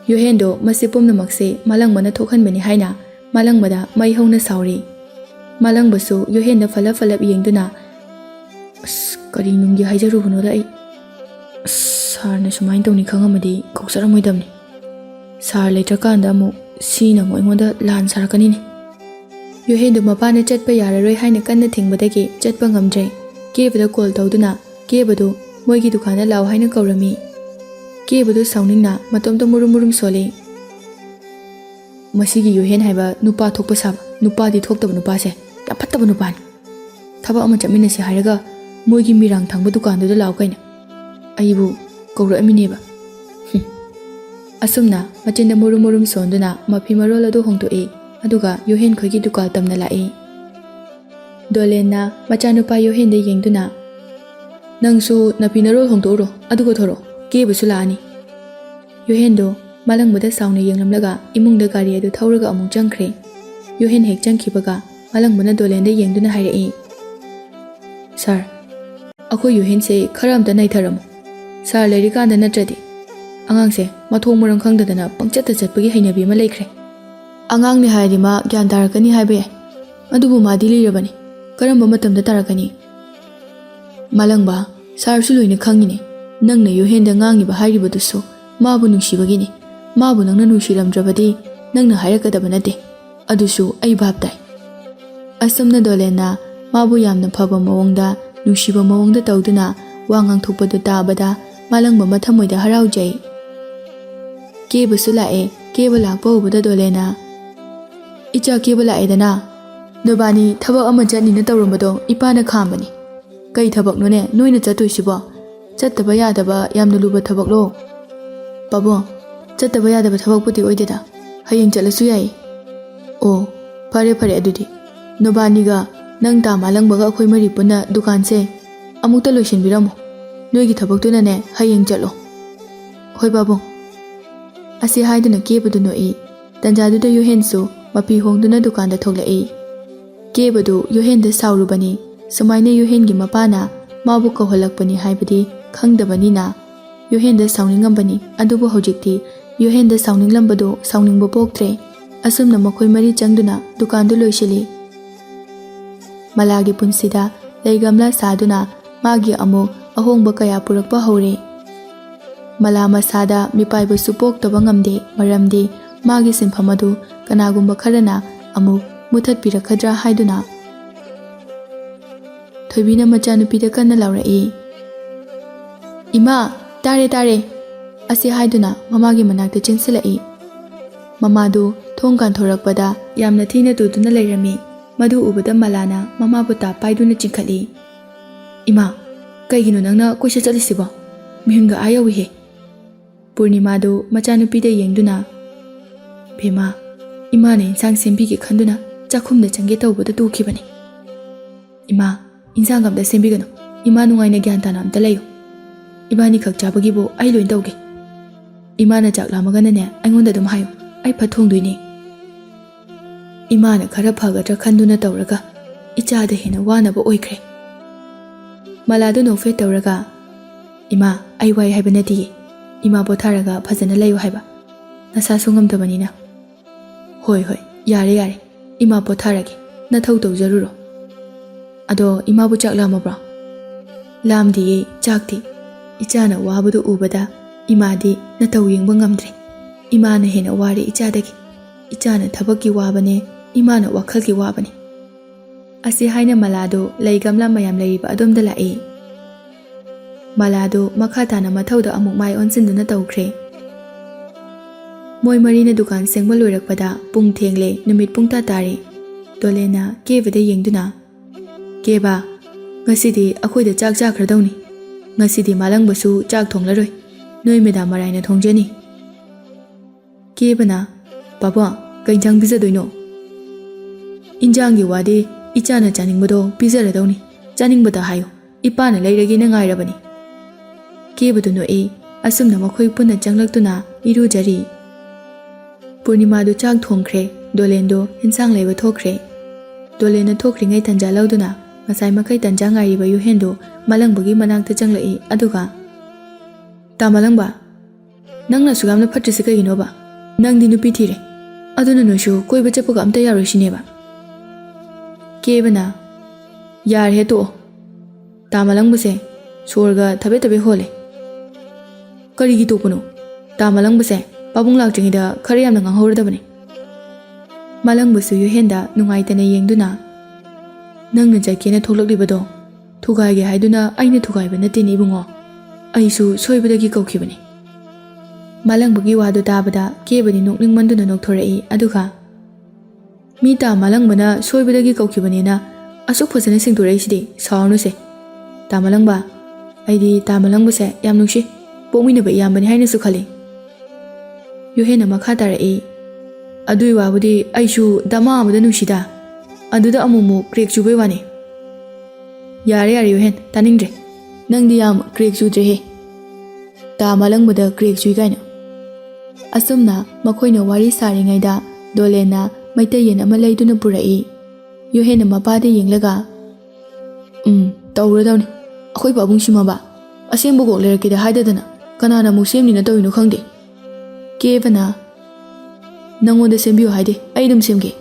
Yohen do masipum na makse malang mana thokhan bani haina malang bada mai hona sauri. Malang basu Yohen da falap yengduna. Kari nunggi haijaru huno da ai. Sar na sumain tawni khangamadi koksaramoi damni. Sar leitrakanda mu sina mo ingoda lan sarakani ni. Yohen do mapana chatpa yararoi haina kanna thingbadagi chatpa ngamjai. Kebada call tawduna kebado moigi dukana law haina kaurami. Kebado sauningna matomta murum sole. Masigi Yohen haiba nupa thokpa sab nupa di thokta nupa se ya phatta nupa ni. Thaba ama chamina se hairaga moigi mirang thangba dukan do law kaina. Aibu kaura amine ba. Asumna machinda murum sonduna mafi marol adu hongto e aduga Yohen khogi dukal tamna lai. Dolena machanupa Yohen de yengduna nangsu napinarol hongto ro aduga thoro ke busulani. Yohen do malang bada sauna yenglamlaga imung da gari adu thauraga amung changkhre. Yohen hek changkhibaga malang bana dolenda yengduna haire. Sir, ako Yohen se kharam da nai tharam. Sir leri kan da natradi. Angang se mathong murang khangdadana pangchat chatpagi hainabi ma laikhre. Angang ni haidi ma gyan tarakani haibe. Adubu ma dili rabani. Karamba matamda tarakani. Malang ba sir su loina khangini. Nangna Yohen da ngangi ba hairibadusu mabu nungsibagini. Mabu nangna nungsiramdrabadi nangna hairakadaba nate. Adusu ai bhabtai. Asumna dolena mabu yamna phaba mawongda nungsiba mawongda tawduna wangang thokpadu tabada malang ba mathamoida haraujai. Kebasu lae keba lakpa ubada dolena. Icha keba lae dana. Nobani thabak ama janina tawrambado ipana khambani. Kai thabak none noina chatoisibo. Chattaba yadaba yamna luba thabak lo. Pabong, chattaba yadaba thabak puti oideda. Hayeng chalasu yai. Oh, pare adudi. Nobaniga nang ta malang baga akhoi mari puna dukan se amukta loisin biramo. Noigi thabak tuna ne hayeng chalo. Hoi Pabong. Asi haiduna kebadu no e. Tanjadu da Yohen su mapi hongduna dukan da thokla e. Kebadu Yohen da saurubani. Sumaina Yohen gi mapana mabu kaholakpani haibadi khangdabani na. Yohen da sauningambani adubu hojikti Yohen da sauninglambado sauningba poktre. Asumna makhoi mari changduna dukan du loisili. Malagi punsida leigamla saduna magi amu ahongba kaya purakpa hore. Mala masada mipaiba supok taba ngamde maramdi magi sinphamadu kanagumba kharana amu muthat pirakhadra haiduna. Thoibina machanupida kanna laurae. Ima tare asi haiduna mamagi manakta chinsilai. Mamadu thongkan thorakpada yamna thina tuduna leirami. Madu ubada malana mama buta paiduna chingkhali. Ima kaigino nangna koisa chalisibo mihunga ayawi he. Purnima do machanupida yengduna. Bema ima ne insang sembigi khanduna chakhumda change tawbada tukhibani. Ima insang gamda sembigano ima nungaina gyan tana amta layo. Ibani khak chabagi bo ai loin tawge. Ima na chak lamagana ne aingonda dum hayo ai phathongduini. Ima na khara phagadra khanduna tawraga ichada hena wanaba oikhre. Maladu no fe tawraga ima ai wai haibanati. Ima botharaga phajana layo haiba. Nasa sungamdabanina. Hoi yare ima botharage na thau tawjaruro. Ado ima bu chak lamabra. Lamdi chakti ichana wabadu ubada imadi na taw yengba ngamdre. Ima na hena wari ichadagi. Ichana thabaki wabane ima na wakhalgi wabane. ꯑꯁꯤ ꯍꯥꯏꯅ ꯃꯂꯥꯗꯨ ꯂꯩ ꯒꯝꯂꯥ ꯃꯌꯥꯝ ꯂꯩꯔꯤꯕ ꯑꯗꯣꯝꯗ ꯂꯥꯛꯏ꯫ ꯃꯂꯥꯗꯨ ꯃꯈꯥ ꯇꯥꯅ ꯃꯊꯧꯗ ꯑꯃꯨꯛ ꯃꯥꯏ ꯑꯣꯟꯁꯤꯟꯗꯨꯅ ꯇꯧꯈ꯭ꯔꯦ꯫ ꯃꯣꯏ ꯃꯔꯤꯅ ꯗꯨꯀꯥꯟ ꯁꯦꯡꯕ ꯂꯣꯏꯔꯛꯄꯗ ꯄꯨꯡ ꯊꯦꯡꯂꯦ, ꯅꯨꯃꯤꯠ ꯄꯨꯡꯇꯥ ꯇꯥꯔꯦ꯫ ꯗꯣꯂꯦꯟꯅ ꯀꯦꯕꯗ ꯌꯦꯡꯗꯨꯅ, "ꯀꯦꯕ, ꯉꯁꯤꯗꯤ ꯑꯩꯈꯣꯏꯗ ꯆꯥꯛ ꯆꯥꯈ꯭ꯔꯗꯧꯅꯤ꯫ ꯉꯁꯤꯗꯤ ꯃꯥꯂꯪꯕꯁꯨ ꯆꯥꯛ ꯊꯣꯡꯂꯔꯣꯏ, ꯅꯣꯏ ꯃꯦꯗꯥꯝ ꯃꯔꯥꯏꯅ ꯊꯣꯡꯖꯅꯤ." ꯀꯦꯕꯅ, "ꯄꯥꯕꯨꯡ, ꯀꯩ ꯏꯟꯖꯥꯡ ꯄꯤꯖꯗꯣꯏꯅꯣ?" "ꯏꯟꯖꯥꯡꯒꯤ ꯋꯥꯗꯤ ꯏꯆꯥꯅ ꯆꯥꯅꯤꯡꯕꯗꯣ ꯄꯤꯖꯔꯗꯧꯅꯤ, ꯆꯥꯅꯤꯡꯕꯗ ꯍꯥꯏꯌꯨ, ꯏꯄꯥꯅ ꯂꯩꯔꯒꯦꯅ ꯉꯥꯏꯔꯕꯅꯤ." ꯀꯦꯕꯗꯨ ꯅꯣꯛꯏ꯫ ꯑꯁꯨꯝꯅ ꯃꯈꯣꯏ ꯄꯨꯟꯅ ꯆꯪꯂꯛꯇꯨꯅ ꯏꯔꯨꯖꯔꯤ꯫ ꯄꯨꯔꯅꯤꯃꯥꯗꯨ ꯆꯥꯛ ꯊꯣꯡꯈ꯭ꯔꯦ, ꯗꯣꯂꯦꯟꯗꯣ ꯏꯟꯁꯥꯡ ꯂꯩꯕ ꯊꯣꯛꯈ꯭ꯔꯦ꯫ ꯗꯣꯂꯦꯟꯅ ꯊꯣꯛꯈ꯭ꯔꯤꯉꯩ ꯇꯟꯖꯥ ꯂꯧꯗꯨꯅ ꯉꯁꯥꯏ ꯃꯈꯩ ꯇꯟꯖꯥ ꯉꯥꯏꯔꯤꯕ ꯌꯨꯍꯦꯟꯗꯣ ꯃꯥꯂꯪꯕꯒꯤ ꯃꯅꯥꯛꯇ ꯆꯪꯂꯛꯏ ꯑꯗꯨꯒ, "ꯇꯥ ꯃꯥꯂꯪꯕ, ꯅꯪꯅꯁꯨ ꯌꯥꯝꯅ ꯐꯠꯇ꯭ꯔꯤꯁꯤ ꯀꯩꯒꯤꯅꯣꯕ? ꯅꯪꯗꯤ ꯅꯨꯄꯤ ꯊꯤꯔꯦ, ꯑꯗꯨꯅ ꯅꯣꯏꯁꯨ ꯀꯣꯏꯕ ꯆꯠꯄꯒ ꯑꯝꯇ ꯌꯥꯔꯣꯏꯁꯤꯅꯦꯕ?" ꯀꯦꯕꯅ, "ꯌꯥꯔꯦ ꯇꯣꯛꯑꯣ, ꯇꯥ ꯃꯥꯂꯪꯕꯁꯦ ꯁꯣꯔꯒ ꯊꯕꯦ ꯊꯕꯦ ꯍꯣꯜꯂꯦ." "ꯀꯔꯤꯒꯤ ꯇꯣꯛꯄꯅꯣ? ꯇꯥ ꯃꯥꯂꯪꯕꯁꯦ ꯄꯥꯕꯨꯡ ꯂꯥꯛꯇ꯭ꯔꯤꯉꯩꯗ ꯈꯔ ꯌꯥꯝꯅ ꯉꯥꯡꯍꯧꯔꯗꯕꯅꯤ." ꯃꯥꯂꯪꯕꯁꯨ ꯌꯨꯍꯦꯟꯗ ꯅꯨꯡꯉꯥꯏꯇꯅ ꯌꯦꯡꯗꯨꯅ, "ꯅꯪꯅ ꯆꯠꯀꯦꯅ ꯊꯣꯛꯂꯛꯂꯤꯕꯗꯣ ꯊꯨꯒꯥꯏꯒꯦ ꯍꯥꯏꯗꯨꯅ ꯑꯩꯅ ꯊꯨꯒꯥꯏꯕ ꯅꯠꯇꯦꯅꯦ ꯏꯕꯨꯡꯉꯣ, ꯑꯩꯁꯨ ꯁꯣꯏꯕꯗꯒꯤ ꯀꯧꯈꯤꯕꯅꯤ." ꯃꯥꯂꯪꯕꯒꯤ ꯋꯥꯗꯨ ꯇꯥꯕꯗ ꯀꯦꯕꯗꯤ ꯅꯣꯛꯅꯤꯡꯃꯟꯗꯨꯅ ꯅꯣꯛꯊꯣꯔꯛꯏ ꯑꯗꯨꯒ, "ꯃꯤ ꯇꯥ ꯃꯥꯂꯪꯕꯅ ꯁꯣꯏꯕꯗꯒꯤ ꯀꯧꯈꯤꯕꯅꯦꯅ ꯑꯁꯨꯛ ꯐꯖꯅ ꯁꯦꯡꯗꯣꯔꯛꯏꯁꯤꯗꯤ ꯁꯥꯎꯔꯅꯨꯁꯦ꯫ ꯇꯥ ꯃꯥꯂꯪꯕ, ꯑꯩꯗꯤ ꯇꯥ ꯃꯥꯂꯪꯕꯁꯦ ꯌꯥꯝ ꯅꯨꯡꯁꯤ, ꯄꯣꯛꯃꯤꯟꯅꯕ ꯏꯌꯥꯝꯕꯅꯤ ꯍꯥꯏꯅꯁꯨ ꯈꯜꯂꯤ." ꯌꯨꯍꯦꯟꯅ ꯃꯈꯥ ꯇꯥꯔꯛꯏ, "ꯑꯗꯨꯏ ꯋꯥꯕꯨꯗꯤ ꯑꯩꯁꯨ ꯗꯃꯥ ꯑꯃꯗ ꯅꯨꯡꯁꯤꯗ, ꯑꯗꯨꯗ ꯑꯃꯨꯛ ꯀ꯭ꯔꯦꯛ ꯆꯨꯕꯩ ꯋꯥꯅꯤ." "ꯌꯥꯔꯦ ꯌꯥꯔꯦ ꯌꯨꯍꯦꯟ, ꯇꯥꯅꯤꯡꯗ꯭ꯔꯦ, ꯅꯪꯗꯤ ꯌꯥꯝ ꯀ꯭ꯔꯦꯛ ꯆꯨꯗ꯭ꯔꯦꯍꯦ, ꯇꯥ ꯃꯥꯂꯪꯕꯗ ꯀ꯭ꯔꯦꯛ ꯆꯨꯏ ꯀꯥꯏꯅ." ꯑꯁꯨꯝꯅ ꯃꯈꯣꯏꯅ ꯋꯥꯔꯤ ꯁꯥꯔꯤꯉꯩꯗ ꯗꯣꯂꯦꯟꯅ ꯃꯩꯇꯩꯌꯦꯟ ꯑꯃ ꯂꯩꯗꯨꯅ ꯄꯨꯔꯛꯏ꯫ ꯌꯨꯍꯦꯟꯅ ꯃꯄꯥꯗ ꯌꯦꯡꯂꯒ, "ꯇꯧꯔꯗꯧꯅꯤ, ꯑꯩꯈꯣꯏ ꯄꯥꯕꯨꯡꯁꯤꯃꯕ ꯑꯁꯦꯡꯕ ꯀꯣꯛ ꯂꯩꯔꯛꯀꯦꯗ ꯍꯥꯏꯗꯗꯅ ꯀꯅꯥꯅ ꯑꯃꯨꯛ ꯁꯦꯝꯅꯤꯅ ꯇꯧꯔꯤꯅꯣ ꯈꯪꯗꯦ." ꯀꯦꯕꯅ, "ꯅꯪꯉꯣꯟꯗ ꯁꯦꯝꯕꯤꯌꯨ ꯍꯥꯏꯗꯦ, ꯑꯩ ꯑꯗꯨꯝ ꯁꯦꯝꯒꯦ."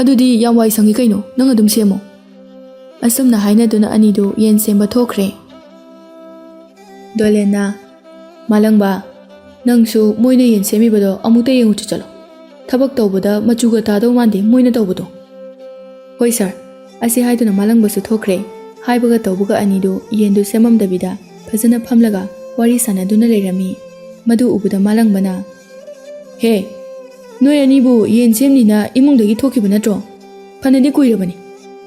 "ꯑꯗꯨꯗꯤ ꯌꯥꯝ ꯋꯥꯏ ꯁꯪꯉꯤ ꯀꯩꯅꯣ, ꯅꯪ ꯑꯗꯨꯝ ꯁꯦꯝꯃꯣ." ꯑꯁꯨꯝꯅ ꯍꯥꯏꯅꯗꯨꯅ ꯑꯅꯤꯗꯨ ꯌꯦꯟ ꯁꯦꯝꯕ ꯊꯣꯛꯈ꯭ꯔꯦ꯫ ꯗꯣꯂꯦꯟꯅ, "ꯃꯥꯂꯪꯕ, ꯅꯪꯁꯨ ꯃꯣꯏꯅ ꯌꯦꯟ ꯁꯦꯝꯃꯤꯕꯗꯣ ꯑꯃꯨꯛꯇ ꯌꯦꯡꯉꯨꯆꯣ ꯆꯠꯂꯣ, ꯊꯕꯛ ꯇꯧꯕꯗ ꯃꯆꯨꯒ ꯇꯥꯗꯧ ꯃꯥꯟꯗꯦ ꯃꯣꯏꯅ ꯇꯧꯕꯗꯣ." "ꯍꯣꯏ ꯁꯥꯔ." ꯑꯁꯤ ꯍꯥꯏꯗꯨꯅ ꯃꯥꯂꯪꯕꯁꯨ ꯊꯣꯛꯈ꯭ꯔꯦ꯫ ꯍꯥꯏꯕꯒ ꯇꯧꯕꯒ ꯑꯅꯤꯗꯨ ꯌꯦꯟꯗꯨ ꯁꯦꯝꯃꯝꯗꯕꯤꯗ ꯐꯖꯅ ꯐꯝꯂꯒ ꯋꯥꯔꯤ ꯁꯥꯟꯅꯗꯨꯅ ꯂꯩꯔꯝꯃꯤ꯫ ꯃꯗꯨ ꯎꯕꯗ ꯃꯥꯂꯪꯕꯅ, "ꯍꯦ, ꯅꯣꯏ ꯑꯅꯤꯕꯨ ꯌꯦꯟ ꯁꯦꯝꯅꯤꯅ ꯏꯃꯨꯡꯗꯒꯤ ꯊꯣꯛꯈꯤꯕ ꯅꯠꯇ꯭ꯔꯣ? ꯐꯅꯗꯤ ꯀꯨꯏꯔꯕꯅꯤ,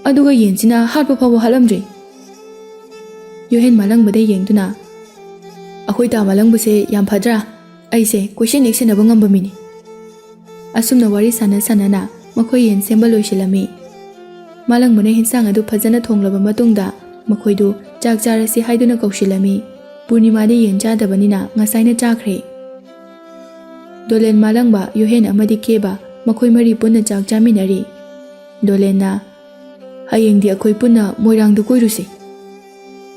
ꯑꯗꯨꯒ ꯌꯦꯟꯁꯤꯅ ꯍꯥꯠꯄ ꯐꯥꯎꯕ ꯍꯥꯠꯂꯝꯗ꯭ꯔꯤ." ꯌꯨꯍꯦꯟ ꯃꯥꯂꯪꯕꯗ ꯌꯦꯡꯗꯨꯅ, "ꯑꯩꯈꯣꯏ ꯇꯥ ꯃꯥꯂꯪꯕꯁꯦ ꯌꯥꯝ ꯐꯗ꯭ꯔꯥ? ꯑꯩꯁꯦ ꯀꯣꯏꯁꯦꯟ ꯌꯦꯛꯁꯦꯟꯅꯕ ꯉꯝꯕ ꯃꯤꯅꯤ." ꯑꯁꯨꯝꯅ ꯋꯥꯔꯤ ꯁꯥꯟꯅ ꯁꯥꯟꯅꯅ ꯃꯈꯣꯏ ꯌꯦꯟ ꯁꯦꯝꯕ ꯂꯣꯏꯁꯤꯜꯂꯝꯃꯤ꯫ ꯃꯥꯂꯪꯕꯅ ꯍꯤꯟꯁꯥꯡ ꯑꯗꯨ ꯐꯖꯅ ꯊꯣꯡꯂꯕ ꯃꯇꯨꯡꯗ ꯃꯈꯣꯏꯗꯨ ꯆꯥꯛ ꯆꯥꯔꯁꯤ ꯍꯥꯏꯗꯨꯅ ꯀꯧꯁꯤꯜꯂꯝꯃꯤ꯫ ꯄꯨꯔꯅꯤꯃꯥꯗꯤ ꯌꯦꯟ ꯆꯥꯗꯕꯅꯤꯅ ꯉꯁꯥꯏꯅ ꯆꯥꯈ꯭ꯔꯦ꯫ ꯗꯣꯂꯦꯟ, ꯃꯥꯂꯪꯕ, ꯌꯨꯍꯦꯟ ꯑꯃꯗꯤ ꯀꯦꯕ ꯃꯈꯣꯏ ꯃꯔꯤ ꯄꯨꯟꯅ ꯆꯥꯛ ꯆꯥꯃꯤꯟꯅꯔꯤ꯫ ꯗꯣꯂꯦꯟꯅ, "ꯍꯌꯦꯡꯗꯤ ꯑꯩꯈꯣꯏ ꯄꯨꯟꯅ ꯃꯣꯏꯔꯥꯡꯗ ꯀꯣꯏꯔꯨꯁꯤ."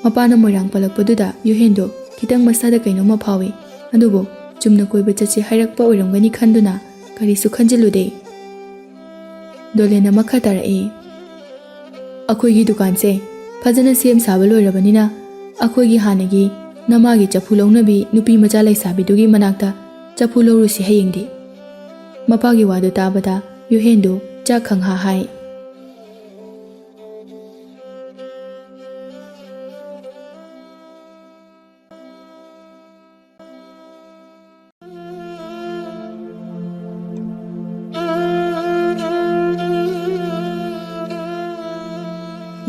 ꯃꯄꯥꯅ ꯃꯣꯏꯔꯥꯡ ꯄꯜꯂꯛꯄꯗꯨꯗ ꯌꯨꯍꯦꯟꯗꯣ ꯈꯤꯇꯪ ꯃꯁꯥꯗ ꯀꯩꯅꯣꯝꯃ ꯐꯥꯎꯏ, ꯑꯗꯨꯕꯨ ꯆꯨꯝꯅ ꯀꯣꯏꯕ ꯆꯠꯁꯤ ꯍꯥꯏꯔꯛꯄ ꯑꯣꯏꯔꯝꯒꯅꯤ ꯈꯟꯗꯨꯅ ꯀꯔꯤꯁꯨ ꯈꯟꯖꯤꯜꯂꯨꯗꯦ꯫ ꯗꯣꯂꯦꯟꯅ ꯃꯈꯥ ꯇꯥꯔꯛꯏ, "ꯑꯩꯈꯣꯏꯒꯤ ꯗꯨꯀꯥꯟꯁꯦ ꯐꯖꯅ ꯁꯦꯝ ꯁꯥꯕ ꯂꯣꯏꯔꯕꯅꯤꯅ ꯑꯩꯈꯣꯏꯒꯤ ꯍꯥꯟꯅꯒꯤ ꯅꯃꯥꯒꯤ ꯆꯐꯨ ꯂꯧꯅꯕꯤ ꯅꯨꯄꯤ ꯃꯆꯥ ꯂꯩꯁꯥꯕꯤꯗꯨꯒꯤ ꯃꯅꯥꯛꯇ ꯆꯐꯨ ꯂꯧꯔꯨꯁꯤ ꯍꯌꯦꯡꯗꯤ." ꯃꯄꯥꯒꯤ ꯋꯥꯗꯨ ꯇꯥꯕꯗ ꯌꯨꯍꯦꯟꯗꯨ ꯆꯥꯛ ꯈꯪꯍꯥ ꯍꯥꯏ꯫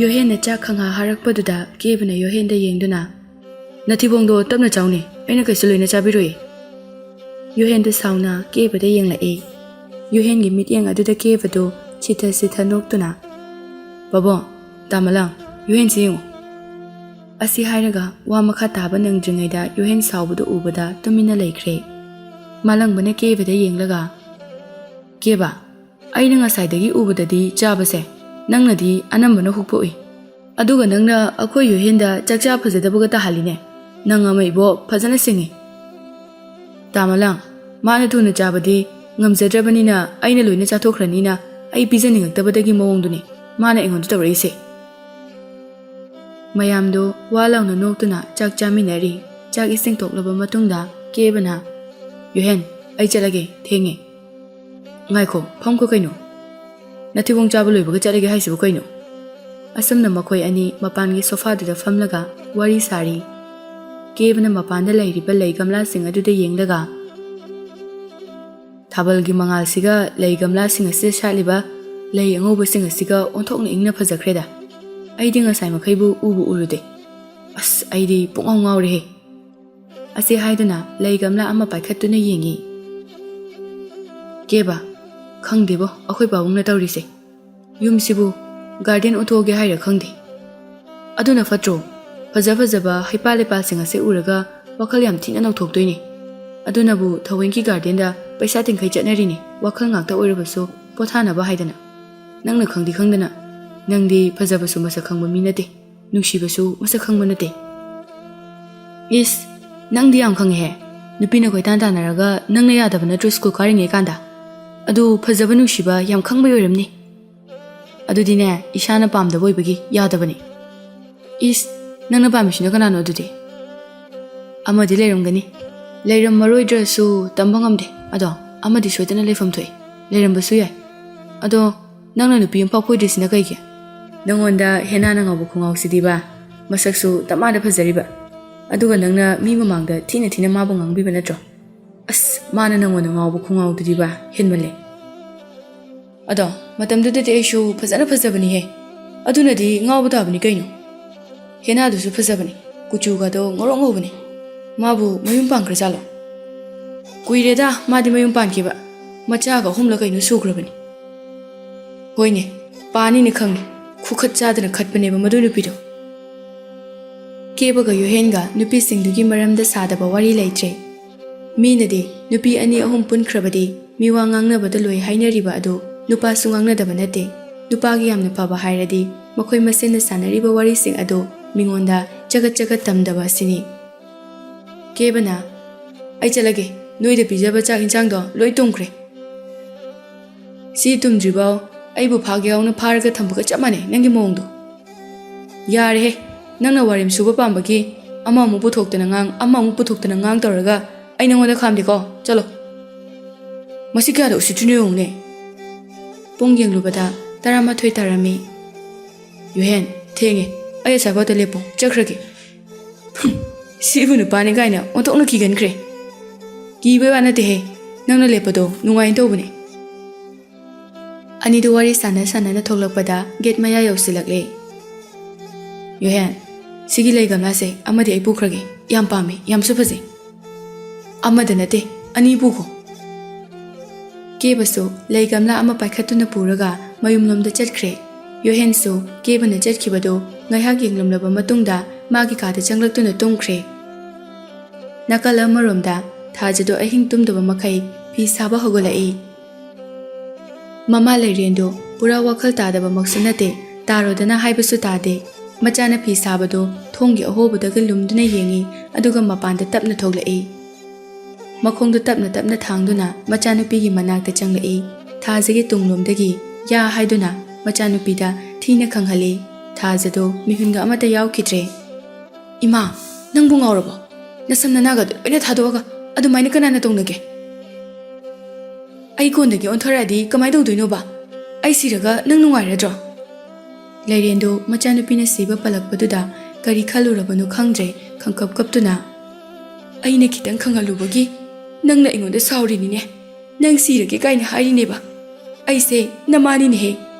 ꯌꯨꯍꯦꯟꯅ ꯆꯥꯛ ꯈꯪꯍꯥ ꯍꯥꯔꯛꯄꯗꯨꯗ ꯀꯦꯕꯅ ꯌꯨꯍꯦꯟꯗ ꯌꯦꯡꯗꯨꯅ, "ꯅꯊꯤꯕꯣꯡꯗꯣ ꯇꯞꯅ ꯆꯥꯎꯅꯦ, ꯑꯩꯅ ꯀꯩꯁꯨ ꯂꯣꯏꯅ ꯆꯥꯕꯤꯔꯣꯏ." ꯌꯨꯍꯦꯟꯗ ꯁꯥꯎꯅ ꯀꯦꯕꯗ ꯌꯦꯡꯂꯛꯏ꯫ ꯌꯨꯍꯦꯟꯒꯤ ꯃꯤꯠꯌꯦꯡ ꯑꯗꯨꯗ ꯀꯦꯕꯗꯨ ꯁꯤꯊ ꯁꯤꯊ ꯅꯣꯛꯇꯨꯅ, "ꯄꯥꯕꯨꯡ, ꯇꯥ ꯃꯥꯂꯪ, ꯌꯨꯍꯦꯟꯁꯤ ꯌꯦꯡꯉꯨ." ꯑꯁꯤ ꯍꯥꯏꯔꯒ ꯋꯥ ꯃꯈꯥ ꯇꯥꯕ ꯅꯪꯗ꯭ꯔꯤꯉꯩꯗ ꯌꯨꯍꯦꯟ ꯁꯥꯎꯕꯗꯨ ꯎꯕꯗ ꯇꯨꯃꯤꯟꯅ ꯂꯩꯈ꯭ꯔꯦ꯫ ꯃꯥꯂꯪꯕꯅ ꯀꯦꯕꯗ ꯌꯦꯡꯂꯒ, "ꯀꯦꯕ, ꯑꯩꯅ ꯉꯁꯥꯏꯗꯒꯤ ꯎꯕꯗꯗꯤ ꯆꯥꯕꯁꯦ ꯅꯪꯅꯗꯤ ꯑꯅꯝꯕꯅ ꯍꯨꯛꯄ ꯎꯏ, ꯑꯗꯨꯒ ꯅꯪꯅ ꯑꯩꯈꯣꯏ ꯌꯨꯍꯦꯟꯗ ꯆꯥꯛꯆꯥ ꯐꯖꯗꯕꯒ ꯇꯥꯍꯜꯂꯤꯅꯦ, ꯅꯪ ꯑꯃ ꯏꯕꯣ ꯐꯖꯅ ꯁꯤꯡꯉꯤ." "ꯇꯥ ꯃꯥꯂꯪ, ꯃꯥꯅ ꯊꯨꯅ ꯆꯥꯕꯗꯤ ꯉꯝꯖꯗ꯭ꯔꯕꯅꯤꯅ ꯑꯩꯅ ꯂꯣꯏꯅ ꯆꯥꯊꯣꯛꯈ꯭ꯔꯅꯤꯅ ꯑꯩ ꯄꯤꯖꯅꯤꯡꯉꯛꯇꯕꯗꯒꯤ ꯃꯑꯣꯡꯗꯨꯅꯤ ꯃꯥꯅ ꯑꯩꯉꯣꯟꯗ ꯇꯧꯔꯛꯏꯁꯦ." ꯃꯌꯥꯝꯗꯨ ꯋꯥ ꯂꯥꯎꯅ ꯅꯣꯛꯇꯨꯅ ꯆꯥꯛ ꯆꯥꯃꯤꯟꯅꯔꯤ꯫ ꯆꯥꯛ ꯏꯁꯤꯡ ꯊꯣꯛꯂꯕ ꯃꯇꯨꯡꯗ ꯀꯦꯕꯅ, "ꯌꯨꯍꯦꯟ, ꯑꯩ ꯆꯠꯂꯒꯦ, ꯊꯦꯡꯉꯦ." "ꯉꯥꯏꯈꯣ, ꯐꯝꯈꯣ ꯀꯩꯅꯣ." ꯅꯊꯤꯕꯣꯡ ꯆꯥꯕ ꯂꯣꯏꯕꯒ ꯆꯠꯂꯒꯦ ꯍꯥꯏꯁꯤꯕꯨ ꯀꯩꯅꯣ? ꯑꯁꯨꯝꯅ ꯃꯈꯣꯏ ꯑꯅꯤ ꯃꯄꯥꯟꯒꯤ ꯁꯣꯐꯥꯗꯨꯗ ꯐꯝꯂꯒ ꯋꯥꯔꯤ ꯁꯥꯔꯤ꯫ ꯀꯦꯕꯅ ꯃꯄꯥꯟꯗ ꯂꯩꯔꯤꯕ ꯂꯩ ꯒꯝꯂꯥꯁꯤꯡ ꯑꯗꯨꯗ ꯌꯦꯡꯂꯒ ꯊꯥꯕꯜꯒꯤ ꯃꯉꯥꯜꯁꯤꯒ ꯂꯩ ꯒꯝꯂꯥꯁꯤꯡ ꯑꯁꯤꯗ ꯁꯥꯠꯂꯤꯕ ꯂꯩ ꯑꯉꯧꯕꯁꯤꯡ ꯑꯁꯤꯒ ꯑꯣꯟꯊꯣꯛꯅ ꯏꯪꯅ ꯐꯖꯈ꯭ꯔꯦꯗ꯫ ꯑꯩꯗꯤ ꯉꯁꯥꯏ ꯃꯈꯩꯕꯨ ꯎꯕꯨ ꯎꯔꯨꯗꯦ꯫ ꯑꯁ ꯑꯩꯗꯤ ꯄꯨꯡꯉꯥꯎ ꯉꯥꯎꯔꯦꯍꯦ꯫ ꯑꯁꯤ ꯍꯥꯏꯗꯨꯅ ꯂꯩ ꯒꯝꯂꯥ ꯑꯃ ꯄꯥꯏꯈꯠꯇꯨꯅ ꯌꯦꯡꯉꯤ꯫ ꯀꯦꯕ, ꯈꯪꯗꯦꯕꯣ ꯑꯩꯈꯣꯏ ꯄꯥꯕꯨꯡꯅ ꯇꯧꯔꯤꯁꯦ꯫ ꯌꯨꯝꯁꯤꯕꯨ ꯒꯥꯔꯗꯦꯟ ꯑꯣꯟꯊꯣꯛꯑꯒꯦ ꯍꯥꯏꯔ ꯈꯪꯗꯦ꯫ ꯑꯗꯨꯅ ꯐꯠꯇ꯭ꯔꯣ? ꯐꯖ ꯐꯖꯕ ꯍꯩꯄꯥꯜ ꯂꯩꯄꯥꯜꯁꯤꯡ ꯑꯁꯤ ꯎꯔꯒ ꯋꯥꯈꯜ ꯌꯥꯝ ꯊꯤꯅ ꯅꯧꯊꯣꯛꯇꯣꯏꯅꯤ꯫ ꯑꯗꯨꯅꯕꯨ ꯊꯧꯋꯦꯟꯒꯤ ꯒꯥꯔꯗꯦꯟꯗ ꯄꯩꯁꯥ ꯇꯤꯡꯈꯩ ꯆꯠꯅꯔꯤꯅꯤ, ꯋꯥꯈꯜ ꯉꯥꯛꯇ ꯑꯣꯏꯔꯕꯁꯨ ꯄꯣꯊꯥꯅꯕ ꯍꯥꯏꯗꯅ꯫ ꯅꯪꯅ ꯈꯪꯗꯤ ꯈꯪꯗꯅ, ꯅꯪꯗꯤ ꯐꯖꯕꯁꯨ ꯃꯁꯛ ꯈꯪꯕ ꯃꯤ ꯅꯠꯇꯦ, ꯅꯨꯡꯁꯤꯕꯁꯨ ꯃꯁꯛ ꯈꯪꯕ ꯅꯠꯇꯦ꯫ ꯏꯁ, ꯅꯪꯗꯤ ꯌꯥꯝ ꯈꯪꯉꯦꯍꯦ꯫ ꯅꯨꯄꯤꯅ ꯀꯣꯏꯇꯥꯟ ꯇꯥꯟꯅꯔꯒ ꯅꯪꯅ ꯌꯥꯗꯕ ꯅꯠꯇ꯭ꯔꯣ ꯁ꯭ꯀꯨꯜ ꯀꯥꯔꯤꯉꯩ ꯀꯥꯟꯗ? ꯑꯗꯨ ꯐꯖꯕ ꯅꯨꯡꯁꯤꯕ ꯌꯥꯝ ꯈꯪꯕꯩ ꯑꯣꯏꯔꯝꯅꯤ꯫ ꯑꯗꯨꯗꯤꯅꯦ ꯏꯁꯥꯅ ꯄꯥꯝꯗꯕ ꯑꯣꯏꯕꯒꯤ ꯌꯥꯗꯕꯅꯤ꯫ ꯏꯁ, ꯅꯪꯅ ꯄꯥꯝꯃꯤꯁꯤꯅ ꯀꯅꯥꯅꯣ ꯑꯗꯨꯗꯤ? ꯑꯃꯗꯤ ꯂꯩꯔꯝꯒꯅꯤ꯫ ꯂꯩꯔꯝꯃꯔꯣꯏꯗ꯭ꯔꯁꯨ ꯇꯝꯕ ꯉꯝꯗꯦ꯫ ꯑꯗꯣ ꯑꯃꯗꯤ ꯁꯣꯏꯗꯅ ꯂꯩꯐꯝ ꯊꯣꯛꯏ, ꯂꯩꯔꯝꯕꯁꯨ ꯌꯥꯏ꯫ ꯑꯗꯣ ꯅꯪꯅ ꯅꯨꯄꯤ ꯑꯃꯐꯥꯎ ꯀꯣꯏꯗ꯭ꯔꯤꯁꯤꯅ ꯀꯩꯒꯤ? ꯅꯪꯉꯣꯟꯗ ꯍꯦꯟꯅꯥꯅ ꯉꯧꯕ ꯈꯣꯡꯉꯥꯎꯁꯤꯗꯤꯕ, ꯃꯁꯛꯁꯨ ꯇꯞꯃꯥꯗ ꯐꯖꯔꯤꯕ, ꯑꯗꯨꯒ ꯅꯪꯅ ꯃꯤ ꯃꯃꯥꯡꯗ ꯊꯤꯅ ꯊꯤꯅ ꯃꯥꯕꯨ ꯉꯥꯡꯕꯤꯕ ꯅꯠꯇ꯭ꯔꯣ? ꯑꯁ, ꯃꯥꯅ ꯅꯪꯉꯣꯟꯗ ꯉꯥꯎꯕ ꯈꯣꯡꯉꯥꯎꯗꯨꯗꯤꯕ ꯍꯦꯟꯃꯜꯂꯦ꯫ ꯑꯗꯣ ꯃꯇꯝꯗꯨꯗꯗꯤ ꯑꯩꯁꯨ ꯐꯖꯅ ꯐꯖꯕꯅꯤꯍꯦ꯫ ꯑꯗꯨꯅꯗꯤ ꯉꯥꯎꯕ ꯇꯥꯕꯅꯤ ꯀꯩꯅꯣ꯫ ꯍꯦꯟꯅꯥꯗꯨꯁꯨ ꯐꯖꯕꯅꯤ, ꯀꯨꯆꯨꯒꯗꯣ ꯉꯧꯔꯣꯛ ꯉꯧꯕꯅꯤ꯫ ꯃꯥꯕꯨ ꯃꯌꯨꯝ ꯄꯥꯟꯈ꯭ꯔꯖꯥꯠꯂꯣ? ꯀꯨꯏꯔꯦꯗ ꯃꯥꯗꯤ ꯃꯌꯨꯝ ꯄꯥꯟꯈꯤꯕ, ꯃꯆꯥꯒ 3ꯂ ꯀꯩꯅꯣ ꯁꯨꯈ꯭ꯔꯕꯅꯤ꯫ ꯍꯣꯏꯅꯦ, ꯄꯥꯅꯤꯅ ꯈꯪꯉꯤ, ꯈꯨꯈꯠ ꯆꯥꯗꯅ ꯈꯠꯄꯅꯦꯕ ꯃꯗꯨ ꯅꯨꯄꯤꯗꯣ꯫ ꯀꯦꯕꯒ ꯌꯣꯍꯦꯟꯒ ꯅꯨꯄꯤꯁꯤꯡꯗꯨꯒꯤ ꯃꯔꯝꯗ ꯁꯥꯗꯕ ꯋꯥꯔꯤ ꯂꯩꯇ꯭ꯔꯦ꯫ ꯃꯤꯅꯗꯤ ꯅꯨꯄꯤ 2-3 ꯄꯨꯟꯈ꯭ꯔꯕꯗꯤ ꯃꯤꯋꯥ ꯉꯥꯡꯅꯕꯗ ꯂꯣꯏ ꯍꯥꯏꯅꯔꯤꯕ ꯑꯗꯨ ꯅꯨꯄꯥꯁꯨ ꯉꯥꯡꯅꯗꯕ ꯅꯠꯇꯦ꯫ ꯅꯨꯄꯥꯒꯤ ꯌꯥꯝꯅ ꯐꯕ ꯍꯥꯏꯔꯗꯤ ꯃꯈꯣꯏ ꯃꯁꯦꯟꯅ ꯁꯥꯟꯅꯔꯤꯕ ꯋꯥꯔꯤꯁꯤꯡ ꯑꯗꯨ ꯃꯤꯉꯣꯟꯗ ꯆꯒꯠ ꯆꯒꯠ ꯇꯝꯗꯕ ꯑꯁꯤꯅꯤ꯫ ꯀꯦꯕꯅ, ꯑꯩ ꯆꯠꯂꯒꯦ, ꯅꯣꯏꯗ ꯄꯤꯖꯕ ꯆꯥꯛ ꯏꯟꯁꯥꯡꯗꯣ ꯂꯣꯏ ꯇꯨꯝꯈ꯭ꯔꯦ꯫ ꯁꯤ ꯇꯨꯝꯗ꯭ꯔꯤꯕꯥꯎ ꯑꯩꯕꯨ ꯐꯥꯒꯦ ꯌꯥꯎꯅ ꯐꯥꯔꯒ ꯊꯝꯕꯒ ꯆꯞ ꯃꯥꯟꯅꯩ ꯅꯪꯒꯤ ꯃꯑꯣꯡꯗꯣ꯫ ꯌꯥꯔꯦꯍꯦ, ꯅꯪꯅ ꯋꯥꯔꯦꯝ ꯁꯨꯕ ꯄꯥꯝꯕꯒꯤ ꯑꯃꯃꯨꯛ ꯄꯨꯊꯣꯛꯇꯅ ꯉꯥꯡ ꯑꯃꯃꯨꯛ ꯄꯨꯊꯣꯛꯇꯅ ꯉꯥꯡ ꯇꯧꯔꯒ ꯑꯩ ꯅꯉꯣꯟꯗ ꯈꯥꯝꯗꯦꯀꯣ, ꯆꯠꯂꯣ꯫ ꯃꯁꯤ ꯀꯌꯥꯗ ꯎꯁꯤꯠꯇ꯭ꯔꯤꯅꯣ ꯌꯦꯡꯉꯨꯅꯦ꯫ ꯄꯨꯡ ꯌꯦꯡꯂꯨꯕꯗ 11 ꯇꯥꯔꯝꯃꯤ꯫ ꯌꯣꯍꯦꯟ, ꯊꯦꯡꯉꯦ, ꯑꯩ ꯑꯁꯥꯏꯐꯥꯎꯗ ꯂꯦꯞꯄꯣ, ꯆꯠꯈ꯭ꯔꯒꯦ꯫ ꯁꯤꯕꯨ ꯅꯨꯄꯥꯅꯤ ꯀꯥꯏꯅ ꯑꯣꯟꯊꯣꯛꯅ ꯀꯤꯒꯟꯈ꯭ꯔꯦ꯫ ꯀꯤꯕꯩ ꯋꯥ ꯅꯠꯇꯦꯍꯦ, ꯅꯪꯅ ꯂꯦꯞꯄꯗꯣ ꯅꯨꯡꯉꯥꯏꯅ ꯇꯧꯕꯅꯦ꯫ ꯑꯅꯤꯗꯨ ꯋꯥꯔꯤ ꯁꯥꯟꯅ ꯁꯥꯟꯅꯅ ꯊꯣꯛꯂꯛꯄꯗ ꯒꯦꯠ ꯃꯌꯥ ꯌꯧꯁꯤꯜꯂꯛꯂꯦ꯫ ꯌꯣꯍꯦꯟ, ꯁꯤꯒꯤ ꯂꯩ ꯒꯝꯂꯥꯁꯦ ꯑꯃꯗꯤ ꯑꯩ ꯄꯨꯈ꯭ꯔꯒꯦ, ꯌꯥꯝ ꯄꯥꯝꯃꯦ, ꯌꯥꯝꯁꯨ ꯐꯖꯩ꯫ ꯑꯃꯗ ꯅꯠꯇꯦ, 2 ꯄꯨꯈꯣ꯫ ꯀꯦꯕꯁꯨ ꯂꯩ ꯒꯝꯂꯥ ꯑꯃ ꯄꯥꯏꯈꯠꯇꯨꯅ ꯄꯨꯔꯒ ꯃꯌꯨꯝꯂꯣꯝꯗ ꯆꯠꯈ꯭ꯔꯦ꯫ ꯌꯣꯍꯦꯟꯁꯨ ꯀꯦꯕꯅ ꯆꯠꯈꯤꯕꯗꯨ ꯉꯥꯏꯍꯥꯛ ꯌꯦꯡꯂꯝꯂꯕ ꯃꯇꯨꯡꯗ ꯃꯥꯒꯤ ꯀꯥꯗ ꯆꯪꯂꯛꯇꯨꯅ ꯇꯨꯝꯈ꯭ꯔꯦ꯫ ꯅꯥꯀꯜ ꯑꯃꯔꯣꯝꯗ ꯊꯥꯖꯗꯣ ꯑꯍꯤꯡ ꯇꯨꯝꯗꯕ ꯃꯈꯩ ꯐꯤ ꯁꯥꯕ ꯍꯧꯒꯠꯂꯛꯏ꯫ ꯃꯃꯥ ꯂꯩꯔꯦꯟꯗꯣ ꯄꯨꯔꯥ ꯋꯥꯈꯜ ꯇꯥꯗꯕꯃꯛꯁꯨ ꯅꯠꯇꯦ, ꯇꯥꯔꯣꯗꯅ ꯍꯥꯏꯕꯁꯨ ꯇꯥꯗꯦ꯫ ꯃꯆꯥꯅ ꯐꯤ ꯁꯥꯕꯗꯣ ꯊꯣꯡꯒꯤ ꯑꯍꯣꯕꯗꯒ ꯂꯨꯝꯗꯨꯅ ꯌꯦꯡꯉꯤ, ꯑꯗꯨꯒ ꯃꯄꯥꯟꯗ ꯇꯞꯅ ꯊꯣꯛꯂꯛꯏ꯫ ꯃꯈꯣꯡꯗꯨ ꯇꯞꯅ ꯇꯞꯅ ꯊꯥꯡꯗꯨꯅ ꯃꯆꯥꯅꯨꯄꯤꯒꯤ ꯃꯅꯥꯛꯇ ꯆꯪꯂꯛꯏ꯫ ꯊꯥꯖꯒꯤ ꯇꯨꯡꯂꯣꯝꯗꯒꯤ ꯌꯥ ꯍꯥꯏꯗꯨꯅ ꯃꯆꯥꯅꯨꯄꯤꯗ ꯊꯤꯅ ꯈꯪꯍꯜꯂꯤ꯫ ꯊꯥꯖꯗꯣ ꯃꯤꯍꯨꯟꯒ ꯑꯃꯠꯇ ꯌꯥꯎꯈꯤꯗ꯭ꯔꯦ꯫ ꯏꯃꯥ, ꯅꯪꯕꯨ ꯉꯥꯎꯔꯕꯣ? ꯅꯁꯝ ꯅꯅꯥꯒꯗꯣ ꯂꯣꯏꯅ ꯊꯥꯗꯣꯛꯑꯒ ꯑꯗꯨꯃꯥꯏꯅ ꯀꯅꯥꯅ ꯇꯧꯅꯒꯦ? ꯑꯩ ꯀꯣꯟꯗꯒꯤ ꯑꯣꯟꯊꯣꯔꯛꯑꯗꯤ ꯀꯃꯥꯏꯅ ꯇꯧꯗꯣꯏꯅꯣꯕ? ꯑꯩ ꯁꯤꯔꯒ ꯅꯪ ꯅꯨꯡꯉꯥꯏꯔꯗ꯭ꯔꯣ? ꯂꯩꯔꯦꯟꯗꯣ ꯃꯆꯥꯅꯨꯄꯤꯅ ꯁꯤꯕ ꯄꯜꯂꯛꯄꯗꯨꯗ ꯀꯔꯤ ꯈꯜꯂꯨꯔꯕꯅꯣ ꯈꯪꯗ꯭ꯔꯦ, ꯈꯪꯀꯞ ꯀꯞꯇꯨꯅ, ꯑꯩꯅ ꯈꯤꯇꯪ ꯈꯪꯍꯜꯂꯨꯕꯒꯤ ꯅꯪꯅ ꯑꯩꯉꯣꯟꯗ ꯁꯥꯎꯔꯤꯅꯤꯅꯦ, ꯅꯪ ꯁꯤꯔꯒꯦ ꯀꯥꯏꯅ ꯍꯥꯏꯔꯤꯅꯦꯕ꯫ ꯑꯩꯁꯦ ꯅꯃꯥꯅꯤꯅꯦꯍꯦ,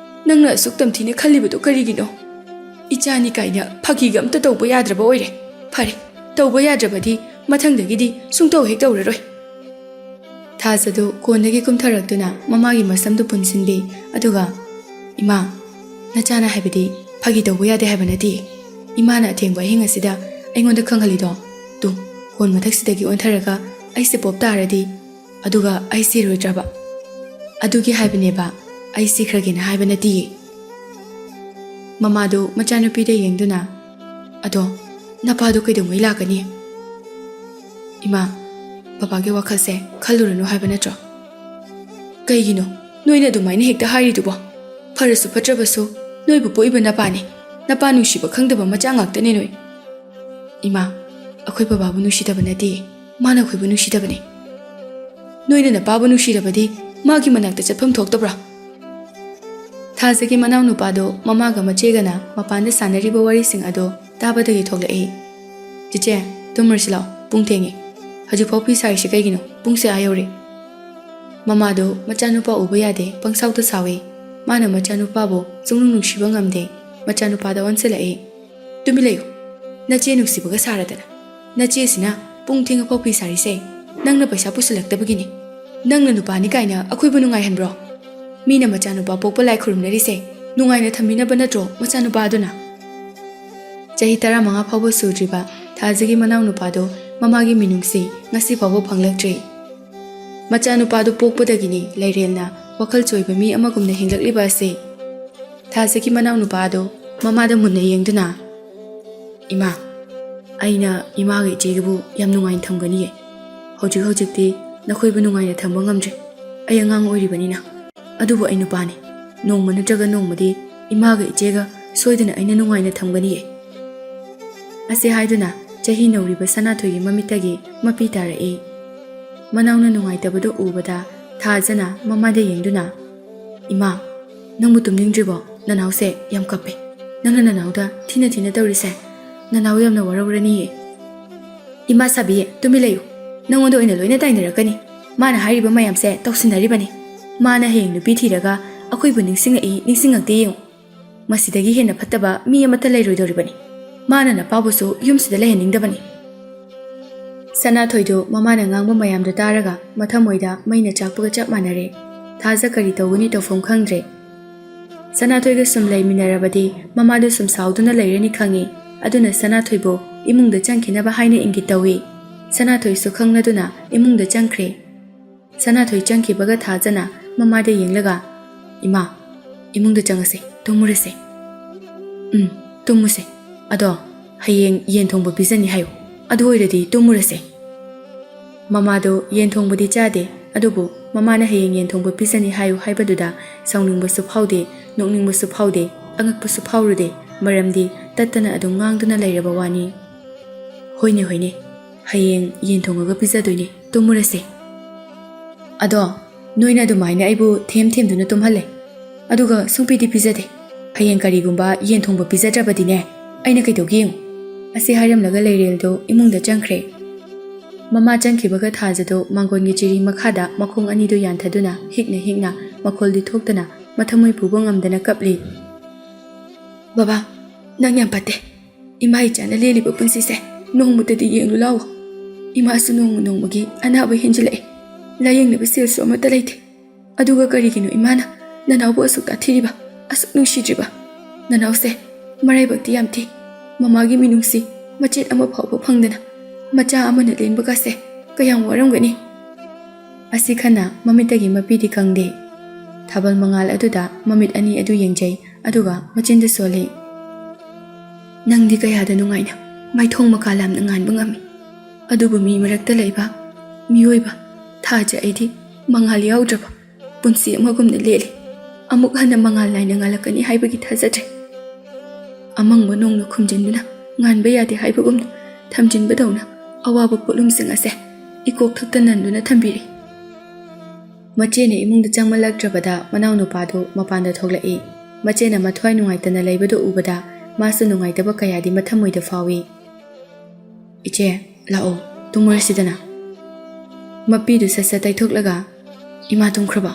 ꯅꯪꯅ ꯑꯁꯨꯛ ꯇꯝꯊꯤꯅ ꯈꯜꯂꯤꯕꯗꯣ ꯀꯔꯤꯒꯤꯅꯣ? ꯏꯆꯥꯅꯤ ꯀꯥꯏꯅ ꯐꯥꯒꯤꯒ ꯑꯝꯇ ꯇꯧꯕ ꯌꯥꯗ꯭ꯔꯕ ꯑꯣꯏꯔꯦ꯫ ꯐꯔꯦ, ꯇꯧꯕ ꯌꯥꯗ꯭ꯔꯕꯗꯤ ꯃꯊꯪꯗꯒꯤꯗꯤ ꯁꯨꯡꯇꯧ ꯍꯦꯛ ꯇꯧꯔꯔꯣꯏ꯫ ꯊꯥꯖꯗꯨ ꯀꯣꯟꯗꯒꯤ ꯀꯨꯝꯊꯔꯛꯇꯨꯅ ꯃꯃꯥꯒꯤ ꯃꯁꯝꯗꯨ ꯄꯨꯟꯁꯤꯟꯕꯤ, ꯑꯗꯨꯒ, ꯏꯃꯥ, ꯅꯆꯥꯅ ꯍꯥꯏꯕꯗꯤ ꯐꯥꯒꯤ ꯇꯧꯕ ꯌꯥꯗꯦ ꯍꯥꯏꯕ ꯅꯠꯇꯦ꯫ ꯏꯃꯥꯅ ꯑꯊꯦꯡꯕ ꯑꯍꯤꯡ ꯑꯁꯤꯗ ꯑꯩꯉꯣꯟꯗ ꯈꯪꯍꯜꯂꯤꯗꯣ, ꯇꯨ ꯀꯣꯟ ꯃꯊꯛꯁꯤꯗꯒꯤ ꯑꯣꯟꯊꯔꯒ ꯑꯩꯁꯦ ꯄꯣꯞ ꯇꯥꯔꯗꯤ, ꯑꯗꯨꯒ ꯑꯩ ꯁꯤꯔꯣꯏꯗ꯭ꯔꯕ? ꯑꯗꯨꯒꯤ ꯍꯥꯏꯕꯅꯦꯕ, ꯑꯩ ꯁꯤꯈ꯭ꯔꯒꯦꯅ ꯍꯥꯏꯕ ꯅꯠꯇꯤꯌꯦ꯫ ꯃꯃꯥꯗꯨ ꯃꯆꯥꯅꯨꯄꯤꯗ ꯌꯦꯡꯗꯨꯅ, ꯑꯗꯣ ꯅꯄꯥꯗꯨ ꯀꯩꯗꯧꯉꯩ ꯂꯥꯛꯀꯅꯤ? ꯏꯃꯥ, ꯕꯕꯥꯒꯤ ꯋꯥꯈꯜꯁꯦ ꯈꯜꯂꯨꯔꯅꯨ ꯍꯥꯏꯕ ꯅꯠꯇ꯭ꯔꯣ? ꯀꯩꯒꯤꯅꯣ ꯅꯣꯏꯅ ꯑꯗꯨꯃꯥꯏꯅ ꯍꯦꯛꯇ ꯍꯥꯏꯔꯤꯗꯨꯕꯣ? ꯐꯔꯁꯨ ꯐꯠꯇ꯭ꯔꯕꯁꯨ ꯅꯣꯏꯕꯨ ꯄꯣꯛꯏꯕ ꯅꯄꯥꯅꯤ, ꯅꯄꯥ ꯅꯨꯡꯁꯤꯕ ꯈꯪꯗꯕ ꯃꯆꯥ ꯉꯥꯛꯇꯅꯦ ꯅꯣꯏ꯫ ꯏꯃꯥ, ꯑꯩꯈꯣꯏ ꯕꯕꯥꯕꯨ ꯅꯨꯡꯁꯤꯗꯕ ꯅꯠꯇꯦ, ꯃꯥꯅ ꯑꯩꯈꯣꯏꯕꯨ ꯅꯨꯡꯁꯤꯗꯕꯅꯤ꯫ ꯅꯣꯏꯅ ꯅꯄꯥꯕꯨ ꯅꯨꯡꯁꯤꯔꯕꯗꯤ ꯃꯥꯒꯤ ꯃꯅꯥꯛꯇ ꯆꯠꯐꯝ ꯊꯣꯛꯇꯕ꯭ꯔꯥ? ꯅꯄꯥ ꯅꯨꯡꯁꯤꯕ ꯈꯪꯗꯕ ꯃꯆꯥ ꯉꯥꯛꯇꯅꯦ ꯅꯣꯏ꯫ ꯏꯃꯥ, ꯑꯩꯈꯣꯏ ꯕꯕꯥꯕꯨ ꯅꯨꯡꯁꯤꯗꯕꯅꯦ, ꯃꯥꯅ ꯑꯩꯈꯣꯏꯕꯨ ꯅꯨꯡꯁꯤꯗꯕꯅꯤ꯫ ꯊꯥꯖꯒꯤ ꯃꯅꯥꯎ ꯅꯨꯄꯥꯗꯣ ꯃꯃꯥꯒ ꯃꯆꯦꯒꯅ ꯃꯄꯥꯟꯗ ꯁꯥꯟꯅꯔꯤꯕ ꯋꯥꯔꯤꯁꯤꯡ ꯑꯗꯣ ꯇꯥꯕꯗꯒꯤ ꯊꯣꯛꯂꯛꯏ꯫ ꯆꯤꯆꯦ ꯇꯨꯝꯃꯔꯁꯤ ꯂꯥꯎ, ꯄꯨꯡ ꯊꯦꯡꯉꯦ꯫ ꯍꯧꯖꯤꯛꯐꯥꯎ ꯐꯤ ꯁꯥꯔꯤꯁꯤ ꯀꯩꯒꯤꯅꯣ? ꯄꯨꯡꯁꯦ ꯑꯥ ꯌꯧꯔꯦ꯫ ꯃꯃꯥꯗꯣ ꯃꯆꯥꯅꯨꯄꯥ ꯎꯕ ꯌꯥꯗꯦ ꯄꯪꯁꯥꯎꯇ ꯁꯥꯎꯏ꯫ ꯃꯥꯅ ꯃꯆꯥꯅꯨꯄꯥꯕꯨ ꯁꯨꯡꯅꯨꯡ ꯅꯨꯡꯁꯤꯕ ꯉꯝꯗꯦ꯫ ꯃꯆꯥꯅꯨꯄꯥꯗ ꯑꯣꯟꯁꯤꯜꯂꯛꯏ꯫ ꯇꯨꯃꯤꯟ ꯂꯩꯌꯨ, ꯅꯆꯦ ꯅꯨꯡꯁꯤꯕꯒ ꯁꯥꯔꯗꯅ꯫ ꯅꯆꯦꯁꯤꯅ ꯄꯨꯡ ꯊꯦꯡꯉꯐꯥꯎ ꯐꯤ ꯁꯥꯔꯤꯁꯦ ꯅꯪꯅ ꯄꯩꯁꯥ ꯄꯨꯁꯤꯜꯂꯛꯇꯕꯒꯤꯅꯤ꯫ ꯅꯪꯅ ꯅꯨꯄꯥꯅꯤ ꯀꯥꯏꯅ ꯑꯩꯈꯣꯏꯕꯨ ꯅꯨꯡꯉꯥꯏꯍꯟꯕ꯭ꯔꯣ? ꯃꯤꯅ ꯃꯆꯥꯅꯨꯄꯥ ꯄꯣꯛꯄ ꯂꯥꯏ ꯈꯨꯔꯨꯝꯅꯔꯤꯁꯦ ꯅꯨꯡꯉꯥꯏꯅ ꯊꯝꯕꯤꯅꯕ ꯅꯠꯇ꯭ꯔꯣ ꯃꯆꯥꯅꯨꯄꯥ ꯑꯗꯨꯅ? ꯆꯍꯤ 15 ꯐꯥꯎꯕ ꯁꯨꯗ꯭ꯔꯤꯕ ꯊꯥꯖꯒꯤ ꯃꯅꯥꯎ ꯅꯨꯄꯥꯗꯣ ꯃꯃꯥꯒꯤ ꯃꯤꯅꯨꯡꯁꯤ ꯉꯁꯤ ꯐꯥꯎꯕ ꯐꯪꯂꯛꯇ꯭ꯔꯤ꯫ ꯃꯆꯥꯅꯨꯄꯥꯗꯨ ꯄꯣꯛꯄꯗꯒꯤꯅꯤ ꯂꯩꯔꯦꯜꯅ ꯋꯥꯈꯜ ꯆꯣꯏꯕ ꯃꯤ ꯑꯃꯒꯨꯝꯅ ꯍꯤꯡꯂꯛꯂꯤꯕ ꯑꯁꯤ꯫ ꯊꯥꯖꯒꯤ ꯃꯅꯥꯎ ꯅꯨꯄꯥꯗꯣ ꯃꯃꯥꯗ ꯃꯨꯟꯅ ꯌꯦꯡꯗꯨꯅ, ꯏꯃꯥ, ꯑꯩꯅ ꯏꯃꯥꯒ ꯏꯆꯦꯒꯕꯨ ꯌꯥꯝ ꯅꯨꯡꯉꯥꯏꯅ ꯊꯝꯒꯅꯤꯌꯦ꯫ ꯍꯧꯖꯤꯛꯇꯤ ꯅꯈꯣꯏꯕꯨ ꯅꯨꯡꯉꯥꯏꯅ ꯊꯝꯕ ꯉꯝꯗ꯭ꯔꯦ, ꯑꯩ ꯑꯉꯥꯡ ꯑꯣꯏꯔꯤꯕꯅꯤꯅ꯫ ꯑꯗꯨꯕꯨ ꯑꯩ ꯅꯨꯄꯥꯅꯤ, ꯅꯣꯡꯃ ꯅꯠꯇ꯭ꯔꯒ ꯅꯣꯡꯃꯗꯤ ꯏꯃꯥꯒ ꯏꯆꯦꯒ ꯁꯣꯏꯗꯅ ꯑꯩꯅ ꯅꯨꯡꯉꯥꯏꯅ ꯊꯝꯒꯅꯤꯌꯦ꯫ ꯑꯁꯤ ꯍꯥꯏꯗꯨꯅ ꯆꯍꯤ ꯅꯧꯔꯤꯕ ꯁꯅꯥꯊꯣꯏꯒꯤ ꯃꯃꯤꯠꯇꯒꯤ ꯃꯄꯤ ꯇꯥꯔꯛꯏ꯫ ꯃꯅꯥꯎꯅ ꯅꯨꯡꯉꯥꯏꯇꯕꯗꯨ ꯎꯕꯗ ꯊꯥꯖꯅ ꯃꯃꯥꯗ ꯌꯦꯡꯗꯨꯅ, ꯏꯃꯥ, ꯅꯪꯕꯨ ꯇꯨꯝꯅꯤꯡꯗ꯭ꯔꯤꯕꯣ? ꯅꯅꯥꯎꯁꯦ ꯌꯥꯝ ꯀꯞꯄꯦ꯫ ꯅꯪꯅ ꯅꯅꯥꯎꯗ ꯊꯤꯅ ꯇꯧꯔꯤꯁꯦ ꯅꯅꯥꯎ ꯌꯥꯝꯅ ꯋꯥꯔꯧꯔꯅꯤꯌꯦ꯫ ꯏꯃꯥ ꯁꯥꯕꯤ, ꯇꯨꯃꯤꯟ ꯂꯩꯌꯨ, ꯅꯪꯉꯣꯟꯗ ꯑꯣꯏꯅ ꯂꯣꯏꯅ ꯇꯥꯏꯅꯔꯛꯀꯅꯤ꯫ ꯃꯥꯅ ꯍꯥꯏꯔꯤꯕ ꯃꯌꯥꯝꯁꯦ ꯇꯧꯁꯤꯟꯅꯔꯤꯕꯅꯤ꯫ ꯃꯥꯅ ꯍꯌꯦꯡ ꯅꯨꯄꯤ ꯊꯤꯔꯒ ꯑꯩꯈꯣꯏꯕꯨ ꯅꯤꯡꯁꯤꯡꯉꯛꯇꯦ ꯌꯦꯡꯉꯨ꯫ ꯃꯁꯤꯗꯒꯤ ꯍꯦꯟꯅ ꯐꯠꯇꯕ ꯃꯤ ꯑꯃꯠꯇ ꯂꯩꯔꯣꯏꯗꯧꯔꯤꯕꯅꯤ꯫ ꯃꯥꯅ ꯅꯄꯥꯕꯨꯁꯨ ꯌꯨꯝꯁꯤꯗ ꯂꯩꯍꯟꯅꯤꯡꯗꯕꯅꯤ꯫ ꯁꯅꯥꯊꯣꯏꯗꯨ ꯃꯃꯥꯅ ꯉꯥꯡꯕ ꯃꯌꯥꯝꯗꯨ ꯇꯥꯔꯒ ꯃꯊꯃꯣꯏꯗ ꯃꯩꯅ ꯆꯥꯛꯄꯒ ꯆꯞ ꯃꯥꯟꯅꯔꯦ꯫ ꯊꯥꯖ ꯀꯔꯤ ꯇꯧꯒꯅꯤ ꯇꯧꯐꯝ ꯈꯪꯗ꯭ꯔꯦ꯫ ꯁꯅꯥꯊꯣꯏꯒ ꯁꯨꯝ ꯂꯩꯃꯤꯟꯅꯔꯕꯗꯤ ꯃꯃꯥꯗꯨ ꯁꯨꯝ ꯁꯥꯎꯗꯨꯅ ꯂꯩꯔꯅꯤ ꯈꯪꯏ꯫ ꯑꯗꯨꯅ ꯁꯅꯥꯊꯣꯏꯕꯨ ꯏꯃꯨꯡꯗ ꯆꯪꯈꯤꯅꯕ ꯍꯥꯏꯅ ꯏꯪꯒꯤꯠ ꯇꯧꯏ꯫ ꯁꯅꯥꯊꯣꯏꯁꯨ ꯈꯪꯂꯗꯨꯅ ꯏꯃꯨꯡꯗ ꯆꯪꯈ꯭ꯔꯦ꯫ ꯁꯅꯥꯊꯣꯏ ꯆꯪꯈꯤꯕꯒ ꯊꯥꯖꯅ ꯃꯃꯥꯗ ꯌꯦꯡꯂꯒ, ꯏꯃꯥ, ꯏꯃꯨꯡꯗ ꯆꯪꯉꯁꯦ, ꯇꯨꯝꯃꯨꯔꯁꯦ꯫ ꯇꯨꯝꯃꯨꯁꯦ, ꯑꯗꯣ ꯍꯌꯦꯡ ꯌꯦꯟ ꯊꯣꯡꯕ ꯄꯤꯖꯅꯤ ꯍꯥꯏꯌꯨ, ꯑꯗꯨ ꯑꯣꯏꯔꯗꯤ ꯇꯨꯝꯃꯨꯔꯁꯦ꯫ ꯃꯃꯥꯗꯣ ꯌꯦꯟ ꯊꯣꯡꯕꯗꯤ ꯆꯥꯗꯦ, ꯑꯗꯨꯕꯨ ꯃꯃꯥꯅ ꯍꯌꯦꯡ ꯌꯦꯟ ꯊꯣꯡꯕ ꯄꯤꯖꯅꯤ ꯍꯥꯏꯌꯨ ꯍꯥꯏꯕꯗꯨꯗ ꯁꯥꯎꯅꯤꯡꯕꯁꯨ ꯐꯥꯎꯗꯦ, ꯅꯣꯛꯅꯤꯡꯕꯁꯨ ꯐꯥꯎꯗꯦ, ꯑꯉꯛꯄꯁꯨ ꯐꯥꯎꯔꯨꯗꯦ, ꯃꯔꯝꯗꯤ ꯇꯠꯇꯅ ꯑꯗꯨꯝ ꯉꯥꯡꯗꯨꯅ ꯂꯩꯔꯕ ꯋꯥꯅꯤ꯫ ꯍꯣꯏꯅꯦ ꯍꯣꯏꯅꯦ, ꯍꯌꯦꯡ ꯌꯦꯟ ꯊꯣꯡꯉꯒ ꯄꯤꯖꯗꯣꯏꯅꯦ, ꯇꯨꯝꯃꯨꯔꯁꯦ꯫ ꯑꯗꯣ ꯅꯣꯏꯅ ꯑꯗꯨꯃꯥꯏꯅ ꯑꯩꯕꯨ ꯊꯦꯝꯗꯨꯅ ꯇꯨꯝꯍꯜꯂꯦ, ꯑꯗꯨꯒ ꯁꯨꯡꯄꯤꯗꯤ ꯄꯤꯖꯗꯦ꯫ ꯍꯌꯦꯡ ꯀꯔꯤꯒꯨꯝꯕ ꯌꯦꯟ ꯊꯣꯡꯕ ꯄꯤꯖꯗ꯭ꯔꯕꯗꯤꯅꯦ ꯑꯩꯅ ꯀꯩꯗꯧꯒꯦ ꯌꯦꯡꯉꯨ꯫ ꯑꯁꯤ ꯍꯥꯏꯔꯝꯂꯒ ꯂꯩꯔꯦꯜꯗꯣ ꯏꯃꯨꯡꯗ ꯆꯪꯈ꯭ꯔꯦ꯫ ꯃꯃꯥ ꯆꯪꯈꯤꯕꯒ ꯊꯥꯖꯗꯣ ꯃꯥꯡꯒꯣꯟꯒꯤ ꯆꯤꯔꯤ ꯃꯈꯥꯗ ꯃꯈꯣꯡ ꯑꯅꯤꯗꯨ ꯌꯥꯟꯊꯗꯨꯅ ꯍꯤꯛꯅ ꯃꯈꯣꯜꯗꯤ ꯊꯣꯛꯇꯅ ꯃꯊꯃꯣꯏ ꯄꯨꯕ ꯉꯝꯗꯅ ꯀꯞꯂꯤ꯫ ꯕꯕꯥ, ꯅꯪ ꯌꯥꯝ ꯐꯠꯇꯦ꯫ ꯏꯃꯥ ꯏꯆꯥꯅ ꯂꯦꯜꯂꯤꯕ ꯄꯨꯟꯁꯤꯁꯦ ꯅꯣꯡꯃꯇꯗꯤ ꯌꯦꯡꯂꯨ ꯂꯥꯎꯋꯣ꯫ ꯏꯃꯥꯁꯨ ꯅꯣꯡꯃꯒꯤ ꯑꯅꯥꯕ ꯍꯦꯟꯖꯤꯜꯂꯛꯑꯦ, ꯂꯥꯌꯦꯡꯅꯕ ꯁꯦꯜꯁꯨ ꯑꯃꯠꯇ ꯂꯩꯇꯦ꯫ ꯑꯗꯨꯒ ꯀꯔꯤꯒꯤꯅꯣ ꯏꯃꯥꯅ ꯅꯅꯥꯎꯕꯨ ꯑꯁꯨꯛ ꯇꯥꯊꯤꯔꯤꯕ, ꯑꯁꯨꯛ ꯅꯨꯡꯁꯤꯗ꯭ꯔꯤꯕ? ꯅꯅꯥꯎꯁꯦ ꯃꯔꯥꯏꯕꯛꯇꯤ ꯌꯥꯝ ꯊꯤ꯫ ꯃꯃꯥꯒꯤ ꯃꯤꯅꯨꯡꯁꯤ ꯃꯆꯦꯠ ꯑꯃ ꯐꯥꯎꯕ ꯐꯪꯗꯅ ꯃꯆꯥ ꯑꯃꯅ ꯂꯦꯟꯕꯒꯁꯦ ꯀꯌꯥꯝ ꯋꯥꯔꯝꯒꯅꯤ꯫ ꯑꯁꯤ ꯈꯟꯅ ꯃꯃꯤꯠꯇꯒꯤ ꯃꯄꯤꯗꯤ ꯀꯪꯗꯦ꯫ ꯊꯥꯕꯜ ꯃꯉꯥꯜ ꯑꯗꯨꯗ ꯃꯃꯤꯠ ꯑꯅꯤ ꯑꯗꯨ ꯌꯦꯡꯖꯩ, ꯑꯗꯨꯒ ꯃꯆꯤꯟꯗ ꯁꯣꯜꯂꯤ꯫ ꯅꯪꯗꯤ ꯀꯌꯥꯗ ꯅꯨꯡꯉꯥꯏꯅ ꯃꯥꯏꯊꯣꯡ ꯃꯀꯥ ꯂꯥꯝꯅ ꯉꯥꯟꯕ ꯉꯝꯃꯤ꯫ ꯑꯗꯨꯕꯨ ꯃꯤ ꯃꯔꯛꯇ ꯂꯩꯕ ꯃꯤꯑꯣꯏꯕ ꯊꯥꯖ ꯑꯩꯗꯤ ꯃꯉꯥꯜ ꯌꯥꯎꯗ꯭ꯔꯕ ꯄꯨꯟꯁꯤ ꯑꯃꯒꯨꯝꯅ ꯂꯦꯜꯂꯤ꯫ ꯑꯃꯨꯛ ꯍꯟꯅ ꯃꯉꯥꯜ ꯅꯥꯏꯅ ꯉꯥꯜꯂꯛꯀꯅꯤ ꯍꯥꯏꯕꯒꯤ ꯊꯥꯖꯗ꯭ꯔꯦ꯫ ꯑꯃꯪꯕ ꯅꯣꯡꯅ ꯈꯨꯝꯖꯤꯟꯗꯨꯅ ꯉꯥꯟꯕ ꯌꯥꯗꯦ ꯍꯥꯏꯕꯒꯨꯝꯅ ꯊꯝꯖꯤꯟꯕꯗꯧꯅ ꯑꯋꯥꯕ ꯄꯣꯠꯂꯨꯝꯁꯤꯡ ꯑꯁꯦ ꯏꯀꯣꯛ ꯊꯛꯇ ꯅꯟꯗꯨꯅ ꯊꯝꯕꯤꯔꯤ꯫ ꯃꯆꯦꯅ ꯏꯃꯨꯡꯗ ꯆꯪꯃꯜꯂꯛꯇ꯭ꯔꯕꯗ ꯃꯅꯥꯎ ꯅꯨꯄꯥꯗꯨ ꯃꯄꯥꯟꯗ ꯊꯣꯛꯂꯛꯏ꯫ ꯃꯆꯦꯅ ꯃꯊ꯭ꯋꯥꯏ ꯅꯨꯡꯉꯥꯏꯇꯅ ꯂꯩꯕꯗꯨ ꯎꯕꯗ ꯃꯥꯁꯨ ꯅꯨꯡꯉꯥꯏꯇꯕ ꯀꯌꯥꯗꯤ ꯃꯊꯃꯣꯏꯗ ꯐꯥꯎꯏ꯫ ꯏꯆꯦ, ꯂꯥꯛꯑꯣ, ꯇꯨꯝꯃꯨꯔꯁꯤꯗꯅ꯫ ꯃꯄꯤꯗꯨ ꯁꯠ ꯇꯩꯊꯣꯛꯂꯒ, ꯏꯃꯥ ꯇꯨꯝꯈ꯭ꯔꯕ?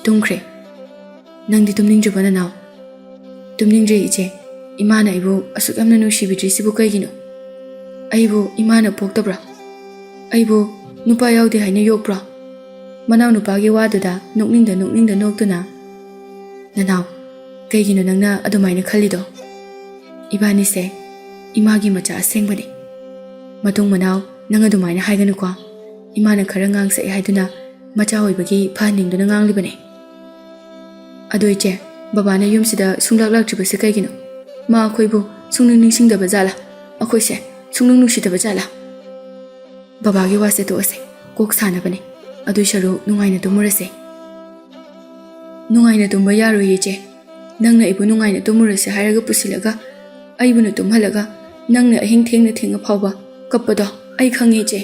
ꯇꯨꯝꯈ꯭ꯔꯦ꯫ ꯅꯪꯗꯤ ꯇꯨꯝꯅꯤꯡꯗ꯭ꯔꯤꯕ ꯅꯅꯥꯎ? ꯇꯨꯝꯅꯤꯡꯗ꯭ꯔꯤ ꯏꯆꯦ꯫ ꯏꯃꯥꯅ ꯑꯩꯕꯨ ꯑꯁꯨꯛ ꯌꯥꯝꯅ ꯅꯨꯡꯁꯤꯕꯤꯗ꯭ꯔꯤꯁꯤꯕꯨ ꯀꯩꯒꯤꯅꯣ? ꯑꯩꯕꯨ ꯏꯃꯥꯅ ꯄꯣꯛꯇꯕ꯭ꯔꯥ? ꯑꯩꯕꯨ ꯅꯨꯄꯥ ꯌꯥꯎꯗꯦ ꯍꯥꯏꯅ ꯌꯣꯛꯄ꯭ꯔꯥ? ꯃꯅꯥꯎ ꯅꯨꯄꯥꯒꯤ ꯋꯥꯗꯨꯗ ꯅꯣꯛꯅꯤꯡꯗ ꯅꯣꯛꯇꯨꯅ, ꯅꯅꯥꯎ, ꯀꯩꯒꯤꯅꯣ ꯅꯪꯅ ꯑꯗꯨꯃꯥꯏꯅ ꯈꯜꯂꯤꯗꯣ? ꯏꯕꯥꯅꯤꯁꯦ ꯏꯃꯥꯒꯤ ꯃꯆꯥ ꯑꯁꯦꯡꯕꯅꯤ꯫ ꯃꯇꯨꯡ ꯃꯅꯥꯎ ꯅꯪ ꯑꯗꯨꯃꯥꯏꯅ ꯍꯥꯏꯒꯅꯨꯀꯣ꯫ ꯏꯃꯥꯅ ꯈꯔ ꯉꯥꯡꯁꯛꯑꯦ ꯍꯥꯏꯗꯨꯅ ꯃꯆꯥ ꯑꯣꯏꯕꯒꯤ ꯐꯍꯟꯅꯤꯡꯗꯨꯅ ꯉꯥꯡꯂꯤꯕꯅꯤ꯫ ꯑꯗꯨ ꯏꯆꯦ, ꯕꯕꯥꯅ ꯌꯨꯝꯁꯤꯗ ꯁꯨꯡꯂꯥꯛꯂꯥꯛꯇ꯭ꯔꯤꯕꯁꯤ ꯀꯩꯒꯤꯅꯣ? ꯃꯥ ꯑꯩꯈꯣꯏꯕꯨ ꯁꯨꯡꯅꯨꯡ ꯅꯤꯡꯁꯤꯡꯗꯕ ꯖꯥꯠꯂꯥ? ꯑꯩꯈꯣꯏꯁꯦ ꯁꯨꯡꯅꯨꯡ ꯅꯨꯡꯁꯤꯗꯕ ꯖꯥꯠꯂꯥ? ꯕꯕꯥꯒꯤ ꯋꯥꯁꯦ ꯇꯣꯛꯑꯁꯦ, ꯀꯣꯛ ꯁꯥꯟꯅꯕꯅꯤ꯫ ꯑꯗꯨꯏ ꯁꯔꯨꯛ ꯅꯨꯡꯉꯥꯏꯅ ꯇꯨꯝꯃꯨꯔꯁꯦ꯫ ꯅꯨꯡꯉꯥꯏꯅ ꯇꯨꯝꯕ ꯌꯥꯔꯣꯏꯌꯦ ꯏꯆꯦ꯫ ꯅꯪꯅ ꯑꯩꯕꯨ ꯅꯨꯡꯉꯥꯏꯅ ꯇꯨꯝꯃꯨꯔꯁꯦ ꯍꯥꯏꯔꯒ ꯄꯨꯁꯤꯜꯂꯒ ꯑꯩꯕꯨꯅ ꯇꯨꯝꯍꯜꯂꯒ ꯅꯪꯅ ꯑꯍꯤꯡ ꯊꯦꯡꯅ ꯐꯥꯎꯕ ꯀꯞꯄꯗꯣ ꯑꯩ ꯈꯪꯉꯦ ꯏꯆꯦ꯫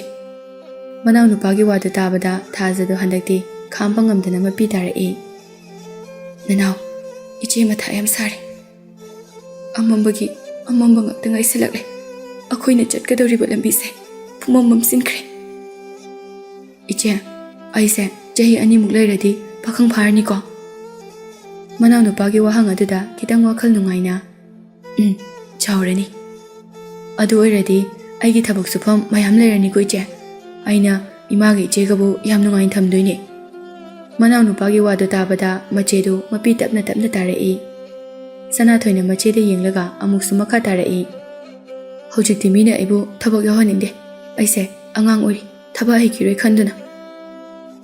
ꯃꯅꯥꯎ ꯅꯨꯄꯥꯒꯤ ꯋꯥꯗꯨ ꯇꯥꯕꯗ ꯊꯥꯖꯗꯣ ꯍꯟꯗꯛꯇꯤ ꯈꯥꯝꯕ ꯉꯝꯗꯅ ꯃꯄꯤ ꯇꯥꯔꯛꯏ꯫ Nanao, iche matha yam sare. Amambagi amamba ngakta ngaisalakle. Akhoina chatkadoriba lambise phumam sinkre. Iche, aise chahi animuk lairadi pakhang pharani ko. Manau nupagi wahang aduda kitang wakhal nungaina. Chaurani. Adu oiradi aigi thabak sufam mayam lairani ko iche. Aina imagi ichegabu yam nungain thamdoine. Manau nupagi wadu tabada machedu mapi tapna tarai. Sana thoina machede yenglaga amuksu makha tarai. Hojikti mina aibu thabak yahaninde. Aise angang ori thaba hekiroi khanduna.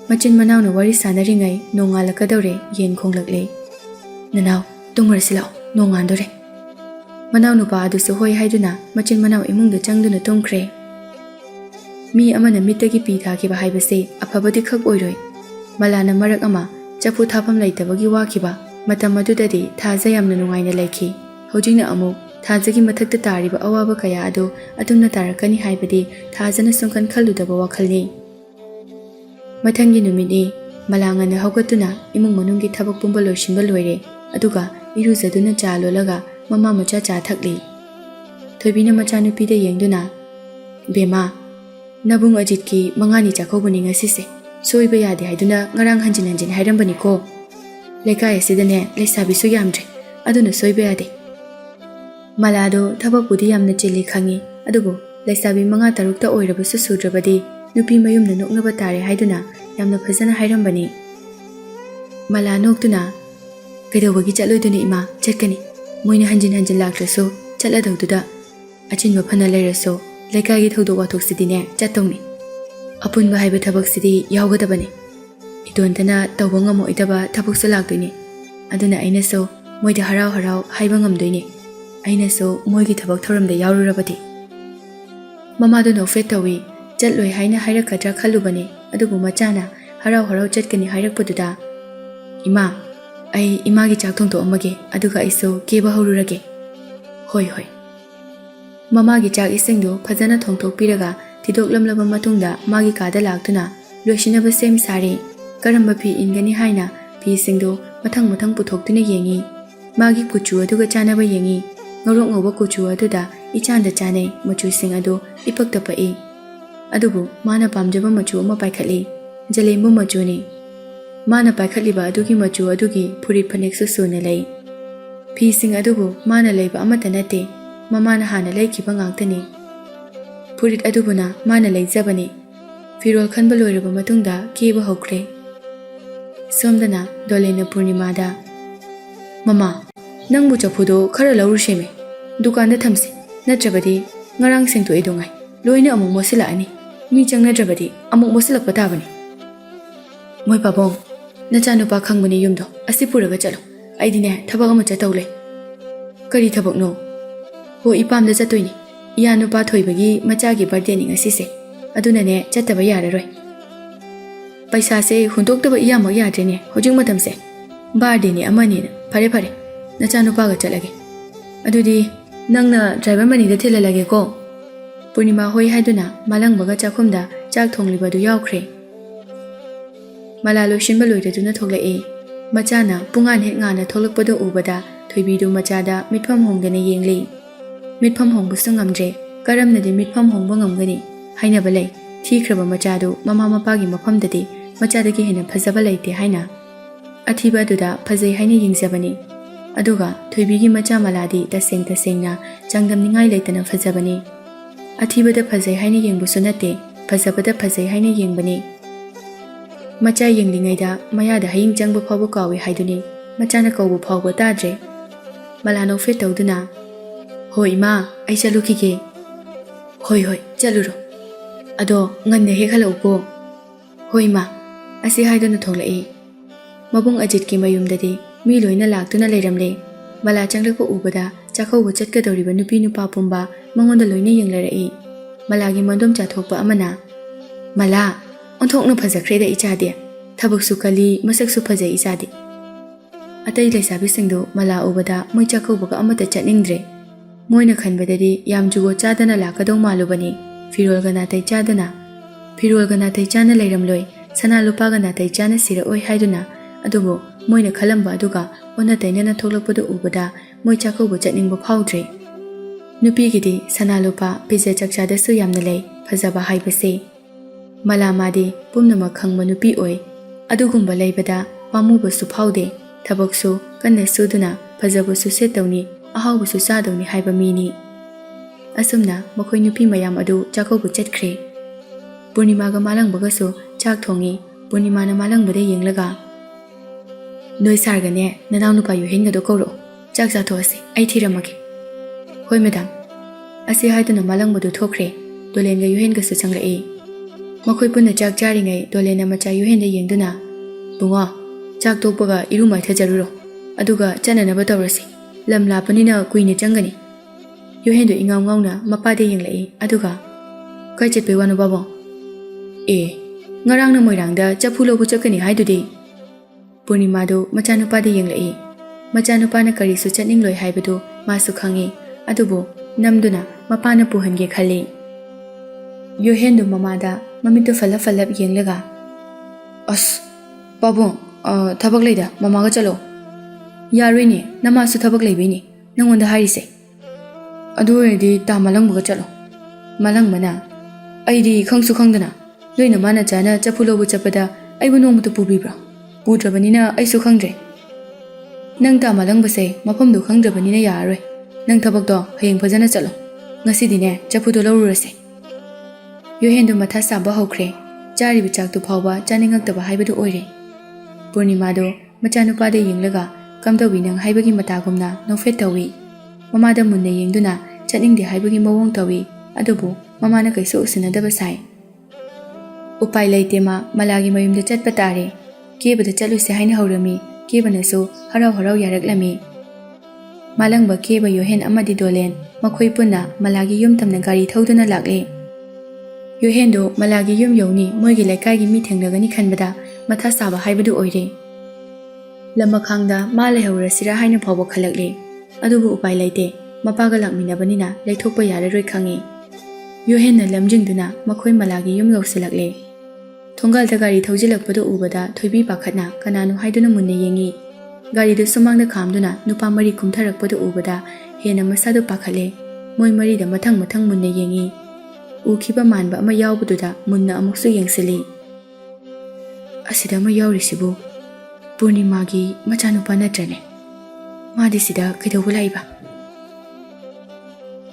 Machin manau na wari sanaringai nongalakadore yen khonglakle. Nanau tungmarsilao nongandore. Manau nupa adusu hoi haiduna machin manau imungda changduna tungkre. Mi amana mitagi pi thakiba haibase afabadi khak oiroi. Malana marak ama chapu thapam laitabagi wakiba matam adudadi thaza yamna nungaina laiki. Hojingna amu thazagi mathakta tariba awaba kaya adu atumna tarakani haibadi thazana sungkan khalludaba wakhalni. Mathangi numini malangana haugatuna imung manunggi thabak pumba loisinba loire aduga iruzaduna cha lolaga mama macha cha thakli. Thoibina macha nupida yengduna bema nabung ajitki mangani chakhobani ngasise soiba yade haiduna ngarang hanjin hairambani ko. Lekai asidane leisabisu yamdre aduna soiba yade. Malado thabakpudi yamna chili khangi adubu leisabi manga tarukta oirabasu sudrabadi nupi mayumna noknaba tare haiduna yamna phajana hairambani. Mala noktuna kaidawagi chatloiduna ima chatkani moina hanjin laklaso chatladawduda achinba phana leiraso lekai thodo wathok sidine chatongni. Apunba haiba thabak sidi yawgadabani. Idontana tawba ngamoidaba thabaksu lakdoini. Aduna ainaso moida harau haiba ngamdoini. Ainaso moigi thabak thoramda yawrurabadi. Mamadu no fetawi chatloi haina hairakadra khallubani adubu machana harau chatkani hairakpaduda ima ai imagi chak thongto amage aduga aiso keba horurage. Hoi mamagi chak isengdo phajana thongtok piraga tidok lamlaba matungda magi kada laktuna loisinaba sem sari karamba phi ingani haina phi singdo mathang puthoktuna yengi magi kuchu aduga chanaba yengi ngorok ngoba kuchu aduda ichanda chane machu sing adu ipakta pai adubu mana pamjaba machu ama paikhatli jalembu machuni mana paikhatliba adugi machu adugi phuri phanek sune lei phi sing adubu mana leiba amata nate mamana hana leikiba ngangtani purit adubuna mana leijabani firol khanba loiraba matungda keba hokre. Somdana dolena purnimada mama nangbu chapudo khara lauru sheme dukanda thamsi natrabadi ngarang singto edongai loina amuk mosila ani mi changna drabadi amuk mosila patabani. Moi babong nachanu pa khangbani yumdo asipuraga chalo aidine thabak ama chatawle kari thabak no ho ipamda chatoini iyanu pa thoibagi machagi birthday ni ngasise adunane chataba yararoi. Paisa se hundoktaba iyama yadrene hojing matamse birthday ni amani phare nachanu pa ga chalage adudi nangna driver mani da thelalage ko. Purnima hoi haiduna malangbaga chakhumda chak thonglibadu yawkhre. Malalo shinba loidaduna thoglai machana pungan het ngana tholakpado ubada thoibidu machada mitpham hongdana yengli. Mitpham hongbu sungamdre karamnadi mitpham hongba ngamgani hainaba lei thikraba machadu mama mapagi mafamdadi machadagi hena phajaba leite haina athiba aduda phajai haina yingjabani aduga thoibigi macha maladi tasengna changdamningai leitana phajabani athibada phajai haina yengbu sunate phajabada phajai haina yengbani macha yenglingaida mayada haying changbu phawbu kawi haiduni machana kawbu phawbu tadre malano fe tawduna hoi ma ai chalukige hoi chaluro ado nganne he khalauko hoi ma asi haiduna tholai mabung ajitki mayumdadi mi loina laktuna leiramle mala changlakpa ubada chakhawbu chatkadoriba nupi nupa pumba mangonda loina yenglarai malagi mandom chathokpa amana mala onthokna phajakreda ichade thabak sukali masak su phajai ichade atai leisabi singdo mala ubada moi chakhawbuga amata chatningdre moina khanbadadi yam jugo chadana lakadong malubani firol gana tai chana leiramloi sana lupa gana tai chana sira oi haiduna adubo ꯃꯣꯏꯅ ꯈꯜꯂꯝꯕ ꯑꯗꯨꯒ ꯑꯣꯟꯅ ꯇꯩꯅꯅ ꯊꯣꯛꯂꯛꯄꯗꯨ ꯎꯕꯗ ꯃꯣꯏ ꯆꯥꯛꯀꯧꯕ ꯆꯠꯅꯤꯡꯕ ꯐꯥꯎꯗ꯭ꯔꯦ꯫ ꯅꯨꯄꯤꯒꯤꯗꯤ ꯁꯅꯥ ꯂꯨꯄꯥ ꯐꯤꯖꯦ ꯆꯥꯛꯆꯥꯗꯁꯨ ꯌꯥꯝꯅ ꯂꯩ ꯐꯖꯕ ꯍꯥꯏꯕꯁꯦ꯫ ꯃꯂꯥꯃꯥꯗꯤ ꯄꯨꯝꯅꯃꯛ ꯈꯪꯕ ꯅꯨꯄꯤ ꯑꯣꯏ꯫ ꯑꯗꯨꯒꯨꯝꯕ ꯂꯩꯕꯗ ꯄꯥꯝꯃꯨꯕꯁꯨ ꯐꯥꯎꯗꯦ꯫ ꯊꯕꯛꯁꯨ ꯀꯟꯅ ꯁꯨꯗꯨꯅ ꯐꯖꯕꯁꯨ ꯁꯦꯠꯇꯧꯅꯤ, ꯑꯍꯥꯎꯕꯁꯨ ꯆꯥꯗꯧꯅꯤ ꯍꯥꯏꯕ ꯃꯤꯅꯤ꯫ ꯑꯁꯨꯝꯅ ꯃꯈꯣꯏ ꯅꯨꯄꯤ ꯃꯌꯥꯝ ꯑꯗꯨ ꯆꯥꯛꯀꯧꯕ ꯆꯠꯈ꯭ꯔꯦ꯫ ꯄꯨꯔꯅꯤꯃꯥꯒ ꯃꯥꯂꯪꯕꯒꯁꯨ ꯆꯥꯛ ꯊꯣꯡꯉꯤ꯫ ꯄꯨꯔꯅꯤꯃꯥꯅ ꯃꯥꯂꯪꯕꯗ ꯌꯦꯡꯂꯒ, "ꯅꯣꯏ ꯁꯥꯔꯒꯅꯦ ꯅꯅꯥꯎ ꯅꯨꯄꯥ ꯌꯨꯍꯦꯟꯒꯗꯣ ꯀꯧꯔꯛꯑꯣ, ꯆꯥꯛ ꯆꯥꯊꯣꯛꯑꯁꯤ, ꯑꯩ ꯊꯤꯔꯝꯃꯒꯦ꯫" "ꯍꯣꯏ ꯃꯦꯗꯥꯝ." ꯑꯁꯤ ꯍꯥꯏꯗꯨꯅ ꯃꯥꯂꯪꯕꯗꯨ ꯊꯣꯛꯈ꯭ꯔꯦ꯫ ꯗꯣꯂꯦꯟꯒ ꯌꯨꯍꯦꯟꯒꯁꯨ ꯆꯪꯂꯛꯏ꯫ ꯃꯈꯣꯏ ꯄꯨꯟꯅ ꯆꯥꯛ ꯆꯥꯔꯤꯉꯩ ꯗꯣꯂꯦꯟꯅ ꯃꯆꯥ ꯌꯨꯍꯦꯟꯗ ꯌꯦꯡꯗꯨꯅ, "ꯕꯨꯡꯉꯣ, ꯆꯥꯛ ꯇꯣꯛꯄꯒ ꯏꯔꯨ ꯃꯥꯏꯊꯖꯔꯨꯔꯣ, ꯑꯗꯨꯒ ꯆꯠꯅꯅꯕ ꯇꯧꯔꯁꯤ, ꯂꯝ ꯂꯥꯞꯄꯅꯤꯅ ꯀꯨꯏꯅ ꯆꯪꯒꯅꯤ." ꯌꯨꯍꯦꯟꯗꯨ ꯏꯉꯥꯎ ꯉꯥꯎꯅ ꯃꯄꯥꯗ ꯌꯦꯡꯂꯛꯏ, ꯑꯗꯨꯒ, "ꯀꯥꯏ ꯆꯠꯄꯩ ꯋꯥꯅꯣ ꯄꯥꯕꯨꯡ?" "ꯉꯔꯥꯡꯅ ꯃꯣꯏꯔꯥꯡꯗ ꯆꯐꯨ ꯂꯧꯕ ꯆꯠꯀꯅꯤ ꯍꯥꯏꯗꯨꯗꯤ." ꯄꯨꯔꯅꯤꯃꯥꯗꯨ ꯃꯆꯥꯅꯨꯄꯥꯗ ꯌꯦꯡꯂꯛꯏ꯫ ꯃꯆꯥꯅꯨꯄꯥꯅ ꯀꯔꯤꯁꯨ ꯆꯠꯅꯤꯡꯂꯣꯏ ꯍꯥꯏꯕꯗꯨ ꯃꯥꯁꯨ ꯈꯪꯏ, ꯑꯗꯨꯕꯨ ꯅꯝꯗꯨꯅ ꯃꯄꯥꯅ ꯄꯨꯍꯟꯒꯦ ꯈꯜꯂꯤ꯫ ꯌꯨꯍꯦꯟꯗꯨ ꯃꯃꯥꯗ ꯃꯃꯤꯠꯇꯨ ꯐꯜꯂꯞ ꯐꯜꯂꯞ ꯌꯦꯡꯂꯒ, "ꯑꯁ ꯄꯥꯕꯨꯡ, ꯊꯕꯛ ꯂꯩꯗ, ꯃꯃꯥꯒ ꯆꯠꯂꯣ." "ꯌꯥꯔꯣꯏꯅꯦ, ꯅꯃꯥꯁꯨ ꯊꯕꯛ ꯂꯩꯕꯩꯅꯤ ꯅꯪꯉꯣꯟꯗ ꯍꯥꯏꯔꯤꯁꯦ." "ꯑꯗꯨ ꯑꯣꯏꯔꯗꯤ ꯇꯥ ꯃꯥꯂꯪꯕꯒ ꯆꯠꯂꯣ." ꯃꯥꯂꯪꯕꯅ, "ꯑꯩꯗꯤ ꯈꯪꯁꯨ ꯈꯪꯗꯅ ꯅꯣꯏ ꯅꯃꯥꯅ ꯆꯥꯅ ꯆꯐꯨ ꯂꯧꯕ ꯆꯠꯄꯗ ꯑꯩꯕꯨ ꯅꯣꯡꯃꯇ ꯄꯨꯕꯤꯕ꯭ꯔꯣ? ꯄꯨꯗ꯭ꯔꯕꯅꯤನ ꯑꯩꯁꯨ ꯈꯪꯗ꯭ꯔꯦ." "ꯅꯪ ꯇꯥ ꯃꯥꯂꯪꯕꯁꯦ ꯃꯐꯝꯗꯨ ꯈꯪꯗ꯭ꯔꯕꯅꯤꯅ ꯌꯥꯔꯔꯣꯏ. ꯅꯪ ꯊꯕꯛꯇꯣ ꯍꯌꯦꯡ ꯐꯖꯅ ꯆꯠꯂꯣ. ꯉꯁꯤꯗꯤꯅꯦ ꯆꯐꯨꯗꯣ ꯂꯧꯔꯨꯔꯁꯦ." ꯌꯨꯍꯦꯟꯗꯨ ꯃꯊꯥ ꯁꯥꯕ ꯍꯧꯈ꯭ꯔꯦ꯫ ꯆꯥꯔꯤꯕ ꯆꯥꯛꯇꯨ ꯐꯥꯎꯕ ꯆꯥꯅꯤꯡꯉꯛꯇꯕ ꯍꯥꯏꯕꯗꯨ ꯑꯣꯏꯔꯦ꯫ ꯄꯨꯔꯅꯤꯃꯥꯗꯨ ꯃꯆꯥꯅꯨꯄꯥꯗ ꯌꯦꯡꯂꯒ ꯀꯝꯗꯧꯏ ꯅꯪ ꯍꯥꯏꯕꯒꯤ ꯃꯇꯥꯒꯨꯝꯅ ꯅꯣꯛꯐꯦꯠ ꯇꯧꯏ꯫ ꯃꯃꯥꯗ ꯃꯨꯟꯅ ꯌꯦꯡꯗꯨꯅ ꯆꯠꯅꯤꯡꯗꯦ ꯍꯥꯏꯕꯒꯤ ꯃꯑꯣꯡ ꯇꯧꯏ, ꯑꯗꯨꯕꯨ ꯃꯃꯥꯅ ꯀꯩꯁꯨ ꯎꯁꯤꯟꯅꯗꯕ ꯁꯥꯏ꯫ ꯎꯄꯥꯏ ꯂꯩꯇꯦ, ꯃꯂꯥꯒꯤ ꯃꯌꯨꯝꯗ ꯆꯠꯄ ꯇꯥꯔꯦ꯫ ꯀꯦꯕꯗ ꯆꯠꯂꯨꯁꯦ ꯍꯥꯏꯅ ꯍꯧꯔꯝꯃꯤ꯫ ꯀꯦꯕꯅꯁꯨ ꯍꯔꯥꯎ ꯍꯔꯥꯎ ꯌꯥꯔꯛꯂꯝꯃꯤ꯫ ꯃꯥꯂꯪꯕ, ꯀꯦꯕ, ꯌꯨꯍꯦꯟ ꯑꯃꯗꯤ ꯗꯣꯂꯦꯟ ꯃꯈꯣꯏ ꯄꯨꯟꯅ ꯃꯂꯥꯒꯤ ꯌꯨꯝ ꯇꯝꯅ ꯒꯥꯔꯤ ꯊꯧꯗꯨꯅ ꯂꯥꯛꯂꯤ꯫ ꯌꯨꯍꯦꯟꯗꯨ ꯃꯂꯥꯒꯤ ꯌꯨꯝ ꯌꯧꯅꯤ, ꯃꯣꯏꯒꯤ ꯂꯩꯀꯥꯏꯒꯤ ꯃꯤ ꯊꯦꯡꯅꯒꯅꯤ ꯈꯟꯕꯗ ꯃꯊꯥ ꯁꯥꯕ ꯍꯥꯏꯕꯗꯨ ꯑꯣꯏꯔꯦ꯫ ꯂꯃꯈꯥꯡꯗ ꯃꯥ ꯂꯩꯍꯧꯔꯁꯤꯔꯥ ꯍꯥꯏꯅ ꯐꯥꯎꯕ ꯈꯜꯂꯛꯂꯤ, ꯑꯗꯨꯕꯨ ꯎꯄꯥꯏ ꯂꯩꯇꯦ, ꯃꯄꯥꯒ ꯂꯥꯛꯃꯤꯟꯅꯕꯅꯤꯅ ꯂꯩꯊꯣꯛꯄ ꯌꯥꯔꯔꯣꯏ ꯈꯪꯏ꯫ ꯌꯨꯍꯦꯟꯅ ꯂꯝꯖꯤꯡꯗꯨꯅ ꯃꯈꯣꯏ ꯃꯂꯥꯒꯤ ꯌꯨꯝ ꯌꯧꯁꯤꯜꯂꯛꯂꯤ꯫ ꯊꯣꯡꯒꯥꯜꯗ ꯒꯥꯔꯤ ꯊꯧꯖꯤꯜꯂꯛꯄꯗꯨ ꯎꯕꯗ ꯊꯣꯏꯕꯤ ꯄꯥꯈꯠꯅ ꯀꯅꯥꯅꯣ ꯍꯥꯏꯗꯨꯅ ꯃꯨꯟꯅ ꯌꯦꯡꯏ꯫ ꯒꯥꯔꯤꯗꯨ ꯁꯨꯃꯥꯡꯗ ꯈꯥꯝꯗꯨꯅ ꯅꯨꯄꯥ 3 ꯀꯨꯝꯊꯔꯛꯄꯗꯨ ꯎꯕꯗ ꯍꯦꯟꯅ ꯃꯁꯥꯗꯨ ꯄꯥꯈꯠꯂꯦ꯫ ꯃꯣꯏ 4ꯗ ꯃꯊꯪ ꯃꯊꯪ ꯃꯨꯟꯅ ꯌꯦꯡꯏ꯫ ꯎꯈꯤꯕ ꯃꯥꯟꯕ ꯑꯃ ꯌꯥꯎꯕꯗꯨꯗ ꯃꯨꯟꯅ ꯑꯃꯨꯛꯁꯨ ꯌꯦꯡꯁꯤꯜꯂꯤ꯫ "ꯑꯁꯤꯗ ꯑꯃ ꯌꯥꯎꯔꯤꯁꯤꯕꯨ ꯄꯨꯔꯅꯤꯃꯥꯒꯤ ꯃꯆꯥꯅꯨꯄꯥ ꯅꯠꯇ꯭ꯔꯅꯦ? ꯃꯥꯗꯤ ꯁꯤꯗ ꯀꯩꯗꯧꯕ ꯂꯥꯛꯏꯕ?"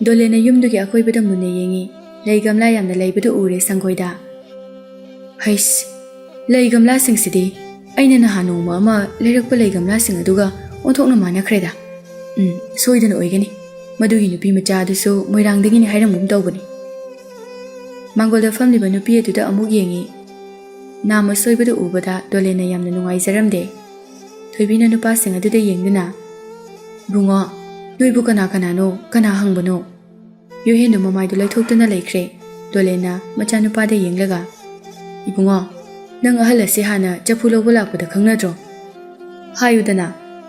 ꯗꯣꯂꯦꯟꯅ ꯌꯨꯝꯗꯨꯒꯤ ꯑꯀꯣꯏꯕꯗ ꯃꯨꯟꯅ ꯌꯦꯡꯏ꯫ ꯂꯩ ꯒꯝꯂꯥ ꯌꯥꯝꯅ ꯂꯩꯕꯗꯨ ꯎꯔꯦ ꯁꯪꯒꯣꯏꯗ꯫ "ꯍꯩꯁ, ꯂꯩ ꯒꯝꯂꯥꯁꯤꯡꯁꯤꯗꯤ ꯑꯩꯅ ꯅꯍꯥꯟ ꯅꯣꯡꯃ ꯑꯃ ꯂꯩꯔꯛꯄ ꯂꯩ ꯒꯝꯂꯥꯁꯤꯡ ꯑꯗꯨꯒ ꯑꯣꯟꯊꯣꯛꯅ ꯃꯥꯟꯅꯈ꯭ꯔꯦꯗ꯫ ꯁꯣꯏꯗꯅ ꯑꯣꯏꯒꯅꯤ. ꯃꯗꯨꯒꯤ ꯅꯨꯄꯤ ꯃꯆꯥ ꯑꯗꯨꯁꯨ ꯃꯣꯏꯔꯥꯡꯗꯒꯤꯅꯤ ꯍꯥꯏꯔꯝꯒꯨꯝ ꯇꯧꯕꯅꯤ." ꯃꯥꯡꯒꯣꯜꯗ ꯐꯝꯂꯤꯕ ꯅꯨꯄꯤ ꯑꯗꯨꯗ ꯑꯃꯨꯛ ꯌꯦꯡꯏ꯫ ꯅꯥꯝꯃ ꯁꯣꯏꯕꯗꯨ ꯎꯕꯗ ꯗꯣꯂꯦꯟꯅ ꯌꯥꯝꯅ ꯅꯨꯡꯉꯥꯏꯖꯔꯝꯗꯦ꯫ ꯊꯣꯏꯕꯤꯅ ꯅꯨꯄꯥꯁꯤꯡ ꯑꯗꯨꯗ ꯌꯦꯡꯗꯨꯅ, "ꯕꯨꯡꯉꯣ, ꯅꯣꯏꯕꯨ ꯀꯅꯥ ꯀꯅꯥꯅꯣ? ꯀꯅꯥ ꯍꯪꯕꯅꯣ?" ꯌꯨꯍꯦꯟꯗꯨ ꯃꯃꯥꯏꯗꯨ ꯂꯩꯊꯣꯛꯇꯨꯅ ꯂꯩꯈ꯭ꯔꯦ꯫ ꯗꯣꯂꯦꯟꯅ ꯃꯆꯥꯅꯨꯄꯥꯗ ꯌꯦꯡꯂꯒ, "ꯏꯕꯨꯡꯉꯣ, ꯅꯪ ꯑꯍꯜ ꯑꯁꯤ ꯍꯥꯟꯅ ꯆꯐꯨ ꯂꯧꯕ ꯂꯥꯛꯄꯗ ꯈꯪꯅꯗ꯭ꯔꯣ? ꯍꯥꯏꯌꯨꯗꯅ,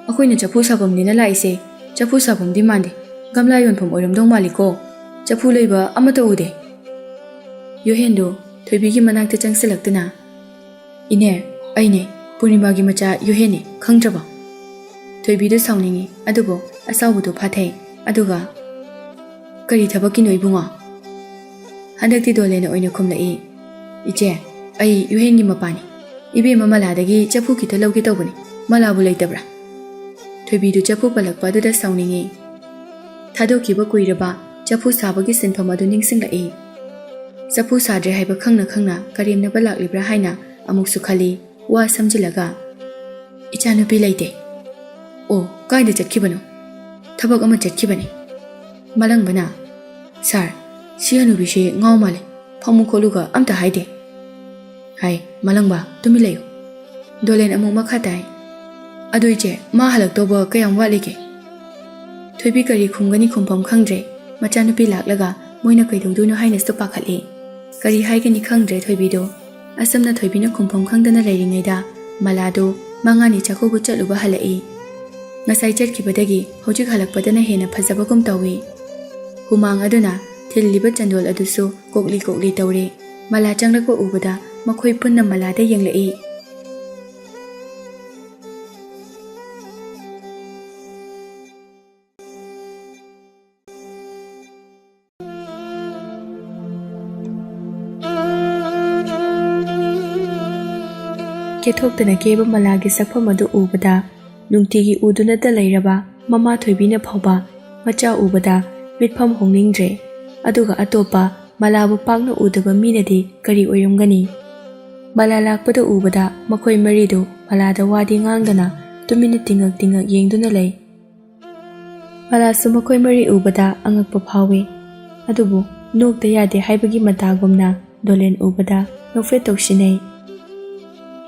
ꯑꯩꯈꯣꯏꯅ ꯆꯐꯨ ꯁꯥꯐꯝꯅꯤꯅ ꯂꯥꯛꯏꯁꯦ ꯆꯐꯨ ꯁꯥꯐꯝꯗꯤ ꯃꯥꯟꯗꯦ, ꯒꯝꯂꯥ ꯌꯣꯟꯐꯝ ꯑꯣꯏꯔꯝꯗꯧ ꯃꯥꯜꯂꯤꯀꯣ, ꯆꯐꯨ ꯂꯩꯕ ꯑꯃꯠꯇ ꯎꯗꯦ." ꯌꯨꯍꯦꯟꯗꯨ ꯊꯣꯏꯕꯤꯒꯤ ꯃꯅꯥꯛꯇ ꯆꯪꯁꯤꯜꯂꯛꯇꯨꯅ, "ꯏꯅꯦ, ꯑꯩꯅꯦ, ꯄꯨꯔꯅꯤꯃꯥꯒꯤ ꯃꯆꯥ ꯌꯨꯍꯦꯟꯅꯦ, ꯈꯪꯗ꯭ꯔꯕꯣ?" ꯊꯣꯏꯕꯤꯗꯨ ꯁꯥꯎꯅꯤꯡꯏ, ꯑꯗꯨꯕꯨ ꯑꯁꯥꯎꯕꯗꯨ ꯐꯥꯊꯩ, ꯑꯗꯨꯒ, "ꯀꯔꯤ ꯊꯕꯛꯀꯤꯅꯣ ꯏꯕꯨꯡꯉꯣ?" ꯍꯟꯗꯛꯇꯤ ꯗꯣꯂꯦꯟꯅ ꯑꯣꯏꯅ ꯈꯨꯝꯂꯛꯏ, "ꯏꯆꯦ, ꯑꯩ ꯌꯨꯍꯦꯟꯒꯤ ꯃꯄꯥꯅꯤ. ꯏꯕꯦꯝꯃ ꯃꯂꯥꯗꯒꯤ ꯆꯐꯨ ꯈꯤꯇ ꯂꯧꯒꯦ ꯇꯧꯕꯅꯤ. ꯃꯂꯥꯕꯨ ꯂꯩꯇꯕ꯭ꯔꯥ?" ꯊꯣꯏꯕꯤꯗꯨ ꯆꯐꯨ ꯄꯜꯂꯛꯄ ꯑꯗꯨꯗ ꯁꯥꯎꯅꯤꯡꯏ꯫ ꯊꯥꯗꯣꯛꯈꯤꯕ ꯀꯨꯏꯔꯕ ꯆꯐꯨ ꯁꯥꯕꯒꯤ ꯁꯤꯟꯐꯝ ꯑꯗꯨ ꯅꯤꯡꯁꯤꯡꯂꯛꯏ꯫ ꯆꯐꯨ ꯁꯥꯗ꯭ꯔꯦ ꯍꯥꯏꯕ ꯈꯪꯅ ꯈꯪꯅ ꯀꯔꯦꯝꯅꯕ ꯂꯥꯛꯂꯤꯕ꯭ꯔꯥ ꯍꯥꯏꯅ ꯑꯃꯨꯛꯁꯨ ꯈꯜꯂꯤ꯫ ꯋꯥ ꯁꯝꯖꯤꯜꯂꯒ, "ꯏꯆꯥꯅꯨꯄꯤ ꯂꯩꯇꯦ." "ꯑꯣ, ꯀꯥꯏꯗ ꯆꯠꯈꯤꯕꯅꯣ?" "ꯊꯕꯛ ꯑꯃ ꯆꯠꯈꯤꯕꯅꯤ." ꯃꯥꯂꯪꯕꯅ, "ꯁꯥꯔ, ꯁꯤ ꯍꯅꯨꯕꯤꯁꯦ ꯉꯥꯎ ꯃꯥꯜꯂꯦ, ꯐꯝꯃꯨ ꯈꯣꯠꯂꯨꯒ ꯑꯝꯇ ꯍꯥꯏꯗꯦ." "ꯍꯥꯏ, ꯃꯥꯂꯪꯕ, ꯇꯨꯃꯤꯟ ꯂꯩꯌꯨ." ꯗꯣꯂꯦꯟ ꯑꯃꯨꯛ ꯃꯈꯥ ꯇꯥꯏ, "ꯑꯗꯨ ꯏꯆꯦ, ꯃꯥ ꯍꯜꯂꯛꯇꯧꯕ ꯀꯌꯥꯝ ꯋꯥꯠꯂꯤꯒꯦ?" ꯊꯣꯏꯕꯤ ꯀꯔꯤ ꯈꯨꯝꯒꯅꯤ ꯈꯨꯝꯐꯝ ꯈꯪꯗ꯭ꯔꯦ꯫ ꯃꯆꯥꯅꯨꯄꯤ ꯂꯥꯛꯂꯒ ꯃꯣꯏꯅ ꯀꯩꯗꯧꯗꯣꯏꯅꯣ ꯍꯥꯏꯅꯁꯨ ꯄꯥꯈꯠꯂꯤ꯫ ꯀꯔꯤ ꯍꯥꯏꯒꯅꯤ ꯈꯪꯗ꯭ꯔꯦ ꯊꯣꯏꯕꯤꯗꯣ꯫ ꯑꯁꯨꯝꯅ ꯊꯣꯏꯕꯤꯅ ꯈꯨꯝꯐꯝ ꯈꯪꯗꯅ ꯂꯩꯔꯤꯉꯩꯗ ꯃꯂꯥꯗꯨ ꯃꯉꯥꯅꯤ ꯆꯥꯛꯀꯧꯕ ꯆꯠꯂꯨꯕ ꯍꯜꯂꯛꯏ꯫ ꯉꯁꯥꯏ ꯆꯠꯈꯤꯕꯗꯒꯤ ꯍꯧꯖꯤꯛ ꯍꯜꯂꯛꯄꯗꯅ ꯍꯦꯟꯅ ꯐꯖꯕꯒꯨm ꯇꯧꯏ꯫ ꯍꯨꯃꯥꯡ ꯑꯗꯨꯅ ꯊꯤꯜꯂꯤꯕ ꯆꯟꯗꯣꯜ ꯑꯗꯨꯁꯨ ꯀꯣꯛꯂꯤ ꯀꯣꯛꯂꯤ ꯇꯧꯔꯦ꯫ ꯃꯂꯥ ꯆꯪꯂꯛꯄ ꯎꯕꯗ ꯃꯈꯣꯏ ꯄꯨꯟꯅ ꯃꯂꯥꯗ ꯌꯦꯡꯂꯛꯏ꯫ ꯀꯦꯊꯣꯛꯇꯅ ꯀꯦꯕ ꯃꯂꯥꯒꯤ ꯁꯛꯐꯝ ꯑꯗꯨ ꯎꯕꯗ ꯅꯨꯡꯇꯤꯒꯤ ꯎꯗꯨꯅꯇ ꯂꯩꯔꯕ ꯃꯃꯥ ꯊꯣꯏꯕꯤꯅ ꯐꯥꯎꯕ ꯃꯆꯥ ꯎꯕꯗ ꯃꯤꯠꯐꯝ ꯍꯣꯡꯅꯤꯡꯗ꯭ꯔꯦ꯫ ꯑꯗꯨꯒ ꯑꯇꯣꯞꯄ ꯃꯂꯥꯕꯨ ꯄꯥꯛꯅ ꯎꯗꯕ ꯃꯤꯅꯗꯤ ꯀꯔꯤ ꯑꯣꯏꯔꯝꯒꯅꯤ? ꯃꯂꯥ ꯂꯥꯛꯄꯗ ꯎꯕꯗ ꯃꯈꯣꯏ ꯃꯔꯤꯗꯨ ꯃꯂꯥꯗ ꯋꯥꯗꯤ ꯉꯥꯡꯗꯅ ꯇꯨꯃꯤꯟꯅ ꯇꯤꯡꯉꯛ ꯇꯤꯡꯉꯛ ꯌꯦꯡꯗꯨꯅ ꯂꯩ꯫ ꯃꯂꯥꯁꯨ ꯃꯈꯣꯏ ꯃꯔꯤ ꯎꯕꯗ ꯑꯉꯛꯄ ꯐꯥꯎꯏ꯫ ꯑꯗꯨꯕꯨ ꯅꯣꯛꯇ ꯌꯥꯗꯦ ꯍꯥꯏꯕꯒꯤ ꯃꯇꯥꯒꯨꯝꯅ ꯗꯣꯂꯦꯟ ꯎꯕꯗ ꯅꯣꯛꯐꯦꯠ ꯇꯧꯁꯤꯟꯅꯩ꯫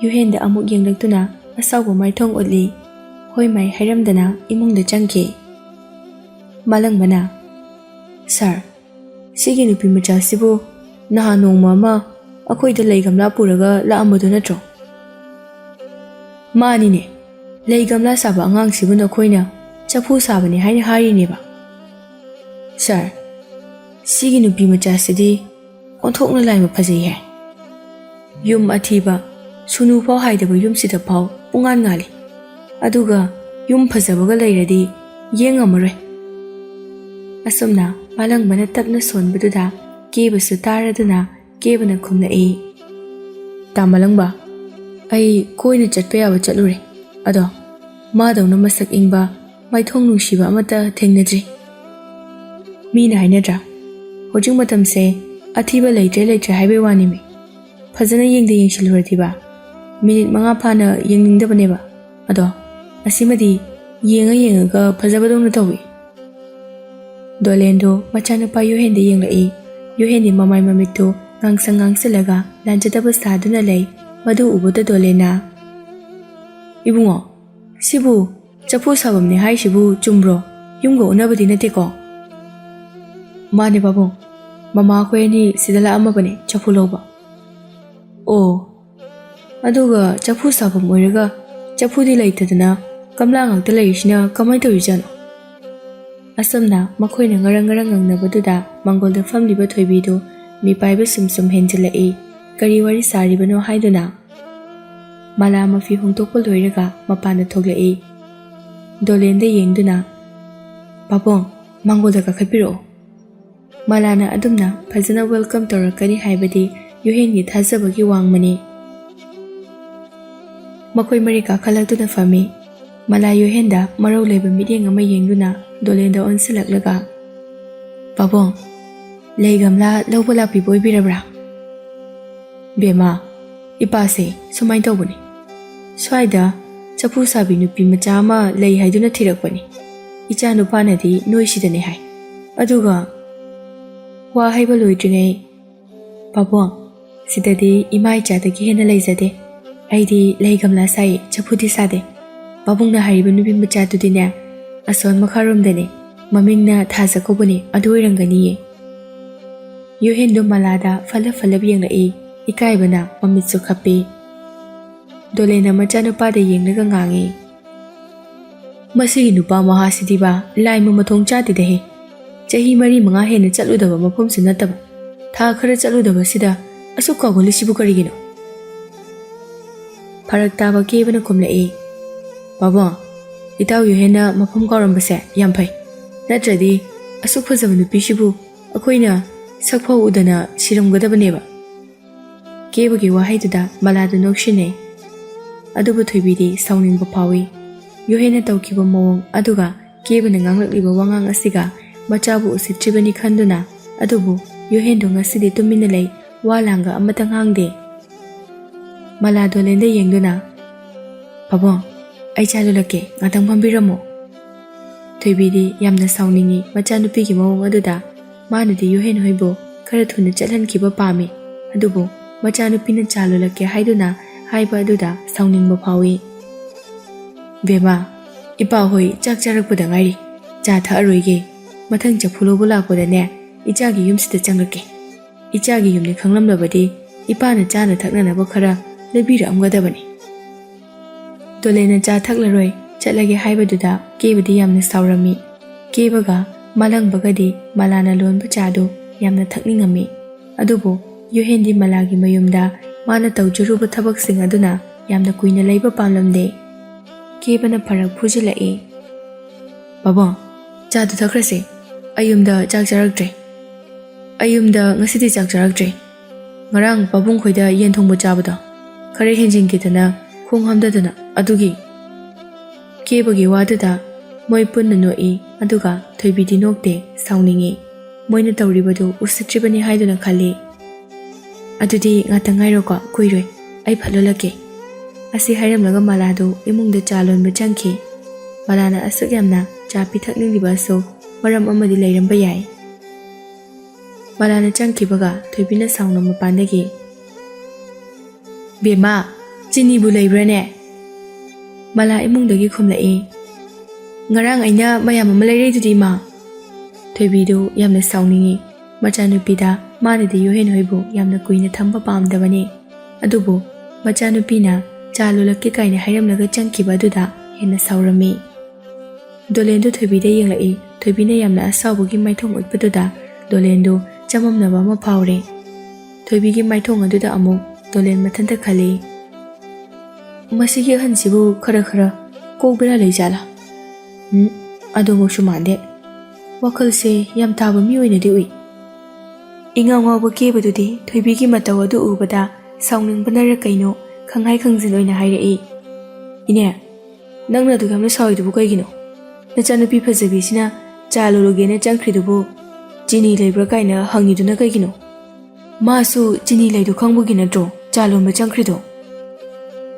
ꯌꯨꯍꯦꯟꯗ ꯑꯃꯨꯛ ꯌꯦꯡꯂꯛꯇꯨꯅ ꯑꯁꯥꯎꯕ ꯃꯥꯏꯊꯣꯡ ꯎꯠꯂꯤ꯫ ꯍꯣꯏ ꯃꯥꯏ ꯍꯥꯏꯔꯝꯗꯅ ꯏꯃꯨꯡꯗ ꯆꯪꯈꯤ꯫ ꯃꯥꯂꯪꯕꯅ, "ꯁꯥꯔ, ꯁꯤꯒꯤ ꯅꯨꯄꯤ ꯃꯆꯥꯁꯤꯕꯨ ꯅꯍꯥꯟ ꯅꯣꯡꯃ ꯑꯃ ꯑꯩꯈꯣꯏꯗ ꯂꯩ ꯒꯝꯂꯥ ꯄꯨꯔꯒ ꯂꯥꯛꯑꯝꯕꯗꯨ ꯅꯠꯇ꯭ꯔꯣ?" "ꯃꯥꯅꯤꯅꯦ, ꯂꯩ ꯒꯝꯂꯥ ꯁꯥꯕ ꯑꯉꯥꯡꯁꯤꯕꯨ ꯅꯈꯣꯏꯅ ꯆꯐꯨ ꯁꯥꯕꯅꯤ ꯍꯥꯏꯅ ꯍꯥꯏꯔꯤꯅꯦꯕ꯫ ꯁꯥꯔ, ꯁꯤꯒꯤ ꯅꯨꯄꯤ ꯃꯆꯥꯁꯤꯗꯤ ꯑꯣꯟꯊꯣꯛꯅ ꯂꯥꯏꯃ ꯐꯖꯩ ꯍꯥꯏ꯫ ꯌꯨꯝ ꯑꯊꯤꯕ ꯁꯨꯅꯨ ꯐꯥꯎ ꯍꯥꯏꯗꯕ ꯌꯨꯝꯁꯤꯗ ꯐꯥꯎ ꯄꯨꯡꯉꯥꯟ ꯉꯥꯜꯂꯤ꯫ ꯑꯗꯨꯒ ꯌꯨꯝ ꯐꯖꯕꯒ ꯂꯩꯔꯗꯤ ꯌꯦꯡꯉꯝꯃꯔꯣꯏ." ꯑꯁꯨꯝꯅ ꯃꯥꯂꯪꯕꯅ ꯇꯞꯅ ꯁꯣꯟꯕꯗꯨꯗ ꯀꯦꯕꯁꯨ ꯇꯥꯔꯗꯨꯅ ꯀꯦꯕꯅ ꯈꯨꯝꯂꯛꯏ, "ꯇꯥ ꯃꯥꯂꯪꯕ, ꯑꯩ ꯀꯣꯏꯅ ꯆꯠꯄ ꯌꯥꯕ ꯆꯠꯂꯨꯔꯦ꯫ ꯑꯗꯣ ꯃꯥꯗꯧꯅ ꯃꯁꯛ ꯏꯪꯕ ꯃꯥꯏꯊꯣꯡ ꯅꯨꯡꯁꯤꯕ ꯑꯃꯠꯇ ꯊꯦꯡꯅꯗ꯭ꯔꯤ꯫ ꯃꯤꯅ ꯍꯥꯏꯅꯗ꯭ꯔꯥ, ꯍꯧꯖꯤꯛ ꯃꯇꯝꯁꯦ ꯑꯊꯤꯕ ꯂꯩꯇ꯭ꯔꯦ ꯍꯥꯏꯕꯩ ꯋꯥꯅꯤꯃꯤ꯫ ꯐꯖꯅ ꯌꯦꯡꯗ ꯌꯦꯡꯁꯤꯜꯂꯨꯔꯗꯤꯕ ꯃꯤꯅꯤꯠ 5 ꯐꯥꯅ ꯌꯦꯡꯅꯤꯡꯗꯕꯅꯦꯕ꯫ ꯑꯗꯣ ꯑꯁꯤꯃꯗꯤ ꯌꯦꯡꯉꯒ ꯐꯖꯕꯗꯧꯅ ꯇꯧꯏ." ꯗꯣꯂꯦꯟꯗꯣ ꯃꯆꯥꯅꯨꯄꯥ ꯌꯨꯍꯦꯟꯗ ꯌꯦꯡꯂꯛꯏ꯫ ꯌꯨꯍꯦꯟꯗꯤ ꯃꯃꯥꯏ ꯃꯃꯤꯠꯇꯨ ꯉꯥꯡꯁꯪ ꯉꯥꯡꯁꯤꯜꯂꯒ ꯂꯥꯟꯖꯗꯕ ꯁꯥꯗꯨꯅ ꯂꯩ꯫ ꯃꯗꯨ ꯎꯕꯗ ꯗꯣꯂꯦꯟꯅ, "ꯏꯕꯨꯡꯉꯣ, ꯁꯤꯕꯨ ꯆꯐꯨ ꯁꯥꯐꯝꯅꯤ ꯍꯥꯏꯁꯤꯕꯨ ꯆꯨꯝꯕ꯭ꯔꯣ? ꯌꯨꯝꯒ ꯎꯅꯕꯗꯤ ꯅꯠꯇꯦꯀꯣ?" "ꯃꯥꯅꯦ ꯄꯥꯕꯨꯡ, ꯃꯃꯥ ꯑꯩꯈꯣꯏ ꯑꯅꯤ ꯁꯤꯗ ꯂꯥꯛꯑꯝꯃꯕꯅꯦ ꯆꯐꯨ ꯂꯧꯕ." "ꯑꯣ, ꯑꯗꯨꯒ ꯆꯐꯨ ꯁꯥꯐꯝ ꯑꯣꯏꯔꯒ ꯆꯐꯨꯗꯤ ꯂꯩꯇꯗꯅ ꯒꯝꯂꯥ ꯉꯥꯛꯇ ꯂꯩꯔꯤꯁꯤꯅ ꯀꯃꯥꯏꯅ ꯇꯧꯔꯤꯖꯥꯠꯅꯣ?" ꯑꯁꯨꯝꯅ ꯃꯈꯣꯏꯅ ꯉꯔꯪ ꯉꯪꯅꯕꯗꯨꯗ ꯃꯥꯡꯒꯣꯜꯗ ꯐꯝꯂꯤꯕ ꯊꯣꯏꯕꯤꯗꯨ ꯃꯤꯄꯥꯏꯕ ꯁꯨꯝ ꯍꯦꯟꯖꯤꯜꯂꯛꯏ꯫ ꯀꯔꯤ ꯋꯥꯔꯤ ꯁꯥꯔꯤꯕꯅꯣ ꯍꯥꯏꯗꯨꯅ ꯃꯂꯥ ꯃꯐꯤ ꯍꯣꯡꯗꯣꯛꯄ ꯂꯣꯏꯔꯒ ꯃꯄꯥꯟꯗ ꯊꯣꯛꯂꯛꯏ꯫ ꯗꯣꯂꯦꯟꯗ ꯌꯦꯡꯗꯨꯅ, "ꯄꯥꯕꯨꯡ, ꯃꯥꯡꯒꯣꯜꯗ ꯀꯥꯈꯠꯄꯤꯔꯛꯑꯣ." ꯃꯂꯥꯅ ꯑꯗꯨꯝꯅ ꯐꯖꯅ ꯋꯦꯜꯀꯝ ꯇꯧꯔꯛꯀꯅꯤ ꯍꯥꯏꯕꯗꯤ ꯌꯨꯍꯦꯟꯒꯤ ꯊꯥꯖꯕꯒꯤ ꯋꯥꯡꯃꯅꯤ꯫ ꯃꯈꯣꯏ ꯃꯔꯤ ꯀꯥꯈꯠꯂꯛꯇꯨꯅ ꯐꯝꯃꯤ꯫ ꯃꯂꯥ ꯌꯨꯍꯦꯟꯗ ꯃꯔꯧ ꯂꯩꯕ ꯃꯤꯠꯌꯦꯡ ꯑꯃ ꯌꯦꯡꯗꯨꯅ ꯗꯣꯂꯦꯟꯗ ꯑꯣꯟꯁꯤꯜꯂꯛꯂꯒ, "ꯄꯥꯕꯨꯡ, ꯂꯩ ꯒꯝꯂꯥ ꯂꯧꯕ ꯂꯥꯛꯄꯤꯕ ꯑꯣꯏꯕꯤꯔꯕ꯭ꯔꯥ?" "ꯕꯦꯝꯃ, ꯏꯄꯥꯁꯦ ꯁꯨꯃꯥꯏꯅ ꯇꯧꯕꯅꯤ꯫ ꯁ꯭ꯋꯥꯏꯗ ꯆꯐꯨ ꯁꯥꯕꯤ ꯅꯨꯄꯤ ꯃꯆꯥ ꯑꯃ ꯂꯩ ꯍꯥꯏꯗꯨꯅ ꯊꯤꯔꯛꯄꯅꯤ꯫ ꯏꯆꯥ ꯅꯨꯄꯥꯅꯗꯤ ꯅꯣꯏꯁꯤꯗꯅꯦ ꯍꯥꯏ꯫ ꯑꯗꯨꯒ ꯋꯥ ꯍꯩꯕ ꯂꯣꯏꯗ꯭ꯔꯤꯉꯩ, ꯄꯥꯕꯨꯡ, ꯁꯤꯗꯗꯤ ꯏꯃꯥ ꯏꯆꯥꯗꯒꯤ ꯍꯦꯟꯅ ꯂꯩꯖꯗꯦ꯫ ꯑꯩꯗꯤ ꯂꯩ ꯒꯝꯂꯥ ꯁꯥꯏ, ꯆꯐꯨꯗꯤ ꯁꯥꯗꯦ꯫ ꯄꯥꯕꯨꯡꯅ ꯍꯥꯏꯔꯤꯕ ꯅꯨꯄꯤ ꯃꯆꯥꯗꯨꯗꯤꯅꯦ ꯑꯁꯣꯟ ꯃꯈꯥꯔꯣꯝꯗꯅꯦ, ꯃꯃꯤꯡꯅ ꯊꯥꯖ ꯀꯧꯕꯅꯦ, ꯑꯗꯨ ꯑꯣꯏꯔꯝꯒꯅꯤꯌꯦ." ꯌꯨꯍꯦꯟꯗꯨ ꯃꯂꯥꯗ ꯐꯜꯂꯞ ꯌꯦꯡꯂꯛꯏ꯫ ꯏꯀꯥꯏꯕꯅ ꯃꯃꯤꯠꯁꯨ ꯈꯞꯄꯤ꯫ ꯗꯣꯂꯦꯟꯅ ꯃꯆꯥꯅꯨꯄꯥꯗ ꯌꯦꯡꯂꯒ ꯉꯥꯡꯉꯤ, "ꯃꯁꯤꯒꯤ ꯅꯨꯄꯥ ꯃꯍꯥꯁꯤꯗꯤꯕ ꯂꯥꯏꯃ ꯃꯊꯣꯡ ꯆꯥꯗꯦꯗꯍꯦ꯫ ꯆꯍꯤ 4-5 ꯍꯦꯟꯅ ꯆꯠꯂꯨꯗꯕ ꯃꯐꯝꯁꯨ ꯅꯠꯇꯕ, ꯊꯥ ꯈꯔ ꯆꯠꯂꯨꯗꯕꯁꯤꯗ ꯑꯁꯨꯛ ꯀꯥꯎꯒꯜꯂꯤꯁꯤꯕꯨ ꯀꯔꯤꯒꯤꯅꯣ?" ꯐꯔꯛ ꯇꯥꯕ ꯀꯦꯕꯅ ꯈꯨꯝꯂꯛꯏ, "ꯄꯥꯕꯨꯡ, ꯏꯇꯥꯎ ꯌꯨꯍꯦꯟꯅ ꯃꯐꯝ ꯀꯥꯎꯔꯝꯕꯁꯦ ꯌꯥꯝ ꯐꯩ꯫ ꯅꯠꯇ꯭ꯔꯗꯤ ꯑꯁꯨꯛ ꯐꯖꯕ ꯅꯨꯄꯤꯁꯤꯕꯨ ꯑꯩꯈꯣꯏꯅ ꯁꯛꯐꯥꯎ ꯎꯗꯅ ꯁꯤꯔꯝꯒꯗꯕꯅꯦꯕ." ꯀꯦꯕꯒꯤ ꯋꯥꯍꯩꯗꯨꯗ ꯃꯂꯥꯗ ꯅꯣꯛꯁꯤꯟꯅꯩ꯫ ꯑꯗꯨꯕꯨ ꯊꯣꯏꯕꯤꯗꯤ ꯁꯥꯎꯅꯤꯡꯕ ꯐꯥꯎꯏ꯫ ꯌꯨꯍꯦꯟꯅ ꯇꯧꯈꯤꯕ ꯃꯑꯣꯡ ꯑꯗꯨꯒ ꯀꯦꯕꯅ ꯉꯥꯡꯂꯛꯂꯤꯕ ꯋꯥꯉꯥꯡ ꯑꯁꯤꯒ ꯃꯆꯥꯕꯨ ꯎꯁꯤꯠꯇ꯭ꯔꯤꯕꯅꯤ ꯈꯟꯗꯨꯅ, ꯑꯗꯨꯕꯨ ꯌꯨꯍꯦꯟꯗꯣ ꯉꯁꯤꯗꯤ ꯇꯨꯃꯤꯟꯅ ꯂꯩ, ꯋꯥ ꯂꯥꯡꯒ ꯑꯃꯠꯇ ꯉꯥꯡꯗꯦ꯫ ꯃꯂꯥ ꯗꯣꯂꯦꯟꯗ ꯌꯦꯡꯗꯨꯅ, "ꯄꯥꯕꯨꯡ, ꯑꯩ ꯆꯥ ꯂꯣꯜꯂꯛꯀꯦ, ꯉꯥꯛꯇꯪ ꯐꯝꯕꯤꯔꯝꯃꯣ." ꯊꯣꯏꯕꯤꯗꯤ ꯌꯥꯝꯅ ꯁꯥꯎꯅꯤꯡꯉꯤ ꯃꯆꯥꯅꯨꯄꯤꯒꯤ ꯃꯑꯣꯡ ꯑꯗꯨꯗ꯫ ꯃꯥꯅꯗꯤ ꯌꯨꯍꯦꯟ ꯍꯣꯏꯕꯨ ꯈꯔ ꯊꯨꯅ ꯆꯠꯍꯟꯈꯤꯕ ꯄꯥꯝꯃꯤ꯫ ꯑꯗꯨꯕꯨ ꯃꯆꯥꯅꯨꯄꯤꯅ ꯆꯥ ꯂꯣꯜꯂꯛꯀꯦ ꯍꯥꯏꯗꯨꯅ ꯍꯥꯏꯕ ꯑꯗꯨꯗ ꯁꯥꯎꯅꯤꯡꯕ ꯐꯥꯎꯏ꯫ "ꯕꯦꯝꯃ, ꯏꯄꯥ ꯍꯣꯏ ꯆꯥꯛ ꯆꯥꯔꯛꯄꯗ ꯉꯥꯏꯔꯤ, ꯆꯥ ꯊꯛꯑꯔꯣꯏꯒꯦ꯫ ꯃꯊꯪ ꯆꯐꯨ ꯂꯧꯕ ꯂꯥꯛꯄꯗꯅꯦ ꯏꯆꯥꯒꯤ ꯌꯨꯝꯁꯤꯗ ꯆꯪꯂꯛꯀꯦ꯫ ꯏꯆꯥꯒꯤ ꯌꯨꯝꯅꯤ ꯈꯪꯂꯝꯂꯕꯗꯤ ꯏꯄꯥꯅ ꯆꯥꯅ ꯊꯛꯅꯅꯕ ꯈꯔ ꯂꯩꯕꯤꯔꯛꯑꯝꯒꯗꯕꯅꯤ." ꯗꯣꯂꯦꯟꯅ ꯆꯥ ꯊꯛꯂꯔꯣꯏ, ꯆꯠꯂꯒꯦ ꯍꯥꯏꯕꯗꯨꯗ ꯀꯦꯕꯗꯤ ꯌꯥꯝꯅ ꯁꯥꯎꯔꯝꯃꯤ꯫ ꯀꯦꯕꯒ ꯃꯥꯂꯪꯕꯒꯗꯤ ꯃꯂꯥꯅ ꯂꯣꯟꯕ ꯆꯥꯗꯨ ꯌꯥꯝꯅ ꯊꯛꯅꯤꯡꯉꯝꯃꯤ꯫ ꯑꯗꯨꯕꯨ ꯌꯨꯍꯦꯟꯗꯤ ꯃꯂꯥꯒꯤ ꯃꯌꯨꯝꯗ ꯃꯥꯅ ꯇꯧꯖꯔꯨꯕ ꯊꯕꯛꯁꯤꯡ ꯑꯗꯨꯅ ꯌꯥꯝꯅ ꯀꯨꯏꯅ ꯂꯩꯕ ꯄꯥꯝꯂꯝꯗꯦ꯫ ꯀꯦꯕꯅ ꯐꯔꯛ ꯐꯨꯖꯤꯜꯂꯛꯏ, "ꯄꯥꯕꯨꯡ, ꯆꯥꯗꯨ ꯊꯛꯈ꯭ꯔꯁꯦ꯫ ꯑꯩ ꯌꯨꯝꯗ ꯆꯥꯛ ꯆꯥꯔꯛꯇ꯭ꯔꯦ꯫ ꯑꯩ ꯌꯨꯝꯗ ꯉꯁꯤꯗꯤ ꯆꯥꯛ ꯆꯥꯔꯛꯇ꯭ꯔꯦ꯫ ꯉꯔꯥꯡ ꯄꯥꯕꯨꯡ ꯈꯣꯏꯗ ꯌꯦꯟ ꯊꯣꯡꯕ ꯆꯥꯕꯗꯣ ꯈꯔ ꯍꯦꯟꯖꯤꯟꯈꯤꯗꯅ ꯈꯣꯡ ꯍꯥꯝꯗꯗꯅ ꯑꯗꯨꯒꯤ ꯀꯦꯕꯒꯤ ꯋꯥꯗꯨꯗ ꯃꯣꯏ ꯄꯨꯟꯅ ꯅꯣꯛꯏ ꯑꯗꯨꯒ ꯊꯣꯏꯕꯤꯗꯤ ꯅꯣꯛꯇꯦ ꯁꯥꯎꯅꯤꯡꯉꯤ ꯃꯣꯏꯅ ꯇꯧꯔꯤꯕꯗꯨ ꯎꯁꯤꯠꯇ꯭ꯔꯤꯕꯅꯤ ꯍꯥꯏꯗꯨꯅ ꯈꯜꯂꯤ ꯑꯗꯨꯗꯤ ꯉꯥꯛꯇꯪ ꯉꯥꯏꯔꯣꯀꯣ ꯀꯨꯏꯔꯣꯏ ꯑꯩ ꯐꯠꯂꯣꯜꯂꯛꯀꯦ ꯑꯁꯤ ꯍꯥꯏꯔꯝꯂꯒ ꯃꯂꯥꯗꯨ ꯏꯃꯨꯡꯗ ꯆꯥ ꯂꯣꯟꯕ ꯆꯪꯈꯤ ꯃꯂꯥꯅ ꯑꯁꯨꯛ ꯌꯥꯝꯅ ꯆꯥ ꯄꯤꯊꯛꯅꯤꯡꯂꯤꯕꯁꯨ ꯃꯔꯝ ꯑꯃꯗꯤ ꯂꯩꯔꯝꯕ ꯌꯥꯏ ꯃꯂꯥꯅ ꯆꯪꯈꯤꯕꯒ ꯊꯣꯏꯕꯤꯅ ꯁꯥꯎꯅ ꯃꯄꯥꯟꯗꯒꯤ ꯕꯦꯝꯃ ꯆꯤꯅꯤꯕꯨ ꯂꯩꯕ꯭ꯔꯥꯅꯦ ꯃꯂꯥ ꯏꯃꯨꯡꯗꯒꯤ ꯈꯨꯝꯂꯛꯏ ꯉꯔꯥꯡ ꯑꯩꯅ ꯃꯌꯥꯝ ꯑꯃ ꯂꯩꯔꯛꯏꯗꯨꯗꯤ ꯏꯃꯥ ꯊꯣꯏꯕꯤꯗꯨ ꯌꯥꯝꯅ ꯁꯥꯎꯅꯤꯡꯉꯤ ꯃꯆꯥꯅꯨꯄꯤꯗ ꯃꯥꯅꯗꯤ ꯌꯣꯍꯦꯟ ꯍꯣꯏꯕꯨ ꯌꯥꯝꯅ ꯀꯨꯏꯅ ꯊꯝꯕ ꯄꯥꯝꯗꯕꯅꯤ ꯑꯗꯨꯕꯨ ꯃꯆꯥꯅꯨꯄꯤꯅ ꯆꯥ ꯂꯣꯜꯂꯛꯀꯦ ꯀꯥꯏꯅ ꯍꯥꯏꯔꯝꯂꯒ ꯆꯪꯈꯤꯕ ꯑꯗꯨꯗ ꯍꯦꯟꯅ ꯁꯥꯎꯔꯝꯃꯤ ꯗꯣꯂꯦꯟꯗꯨ ꯊꯣꯏꯕꯤꯗ ꯌꯦꯡꯂꯛꯏ ꯊꯣꯏꯕꯤꯅ ꯌꯥꯝꯅ ꯑꯁꯥꯎꯕꯒꯤ ꯃꯥꯏꯊꯣꯡ ꯎꯠꯄꯗꯨꯗ ꯗꯣꯂꯦꯟꯗꯨ ꯆꯃꯝꯅꯕ ꯑꯃ ꯐꯥꯎꯔꯦ ꯊꯣꯏꯕꯤꯒꯤ ꯃꯥꯏꯊꯣꯡ ꯑꯗꯨꯗ ꯑꯃꯨꯛ ꯗꯣꯂꯦꯟ ꯃꯊꯟꯇ ꯈꯜꯂꯤ ꯃꯁꯤꯒꯤ ꯑꯍꯟꯁꯤꯕꯨ ꯈꯔ ꯀꯣꯛꯕꯦꯔꯥ ꯂꯩꯖꯥꯠꯂꯥ ꯑꯗꯨꯃꯛꯁꯨ ꯃꯥꯟꯗꯦ ꯋꯥꯈꯜꯁꯦ ꯌꯥꯝ ꯇꯥꯕ ꯃꯤ ꯑꯣꯏꯅꯗꯤ ꯎꯏ ꯏꯉꯥꯎ ꯉꯥꯎꯕ ꯀꯦꯕꯗꯨꯗꯤ ꯊꯣꯏꯕꯤꯒꯤ ꯃꯇꯧ ꯑꯗꯨ ꯎꯕꯗ ꯁꯥꯎꯅꯤꯡꯕꯅꯔ ꯀꯩꯅꯣ ꯈꯪꯍꯥꯏ ꯈꯪꯖꯤꯟ ꯑꯣꯏꯅ ꯍꯥꯏꯔꯛꯏ ꯏꯅꯦ ꯅꯪꯅ ꯑꯗꯨꯛ ꯌꯥꯝꯅ ꯁꯥꯎꯔꯤꯗꯨꯕꯨ ꯀꯩꯒꯤꯅꯣ ꯅꯆꯥꯅꯨꯄꯤ ꯐꯖꯕꯤꯁꯤꯅ ꯆꯥ ꯂꯣꯜꯂꯨꯒꯦꯅ ꯆꯪꯈ꯭ꯔꯤꯗꯨꯕꯨ ꯆꯤꯅꯤ ꯂꯩꯕ꯭ꯔꯥ ꯀꯥꯏꯅ ꯍꯪꯉꯤꯗꯨꯅ ꯀꯩꯒꯤꯅೋ ꯃꯥꯁꯨ ꯆꯤꯅꯤ ꯂꯩꯗꯨ ꯈꯪꯕꯒꯤ ꯅꯠꯇ꯭ꯔꯣ ꯆꯥ ꯂꯣꯟꯕ ꯆꯪꯈ꯭ꯔꯤꯗꯣ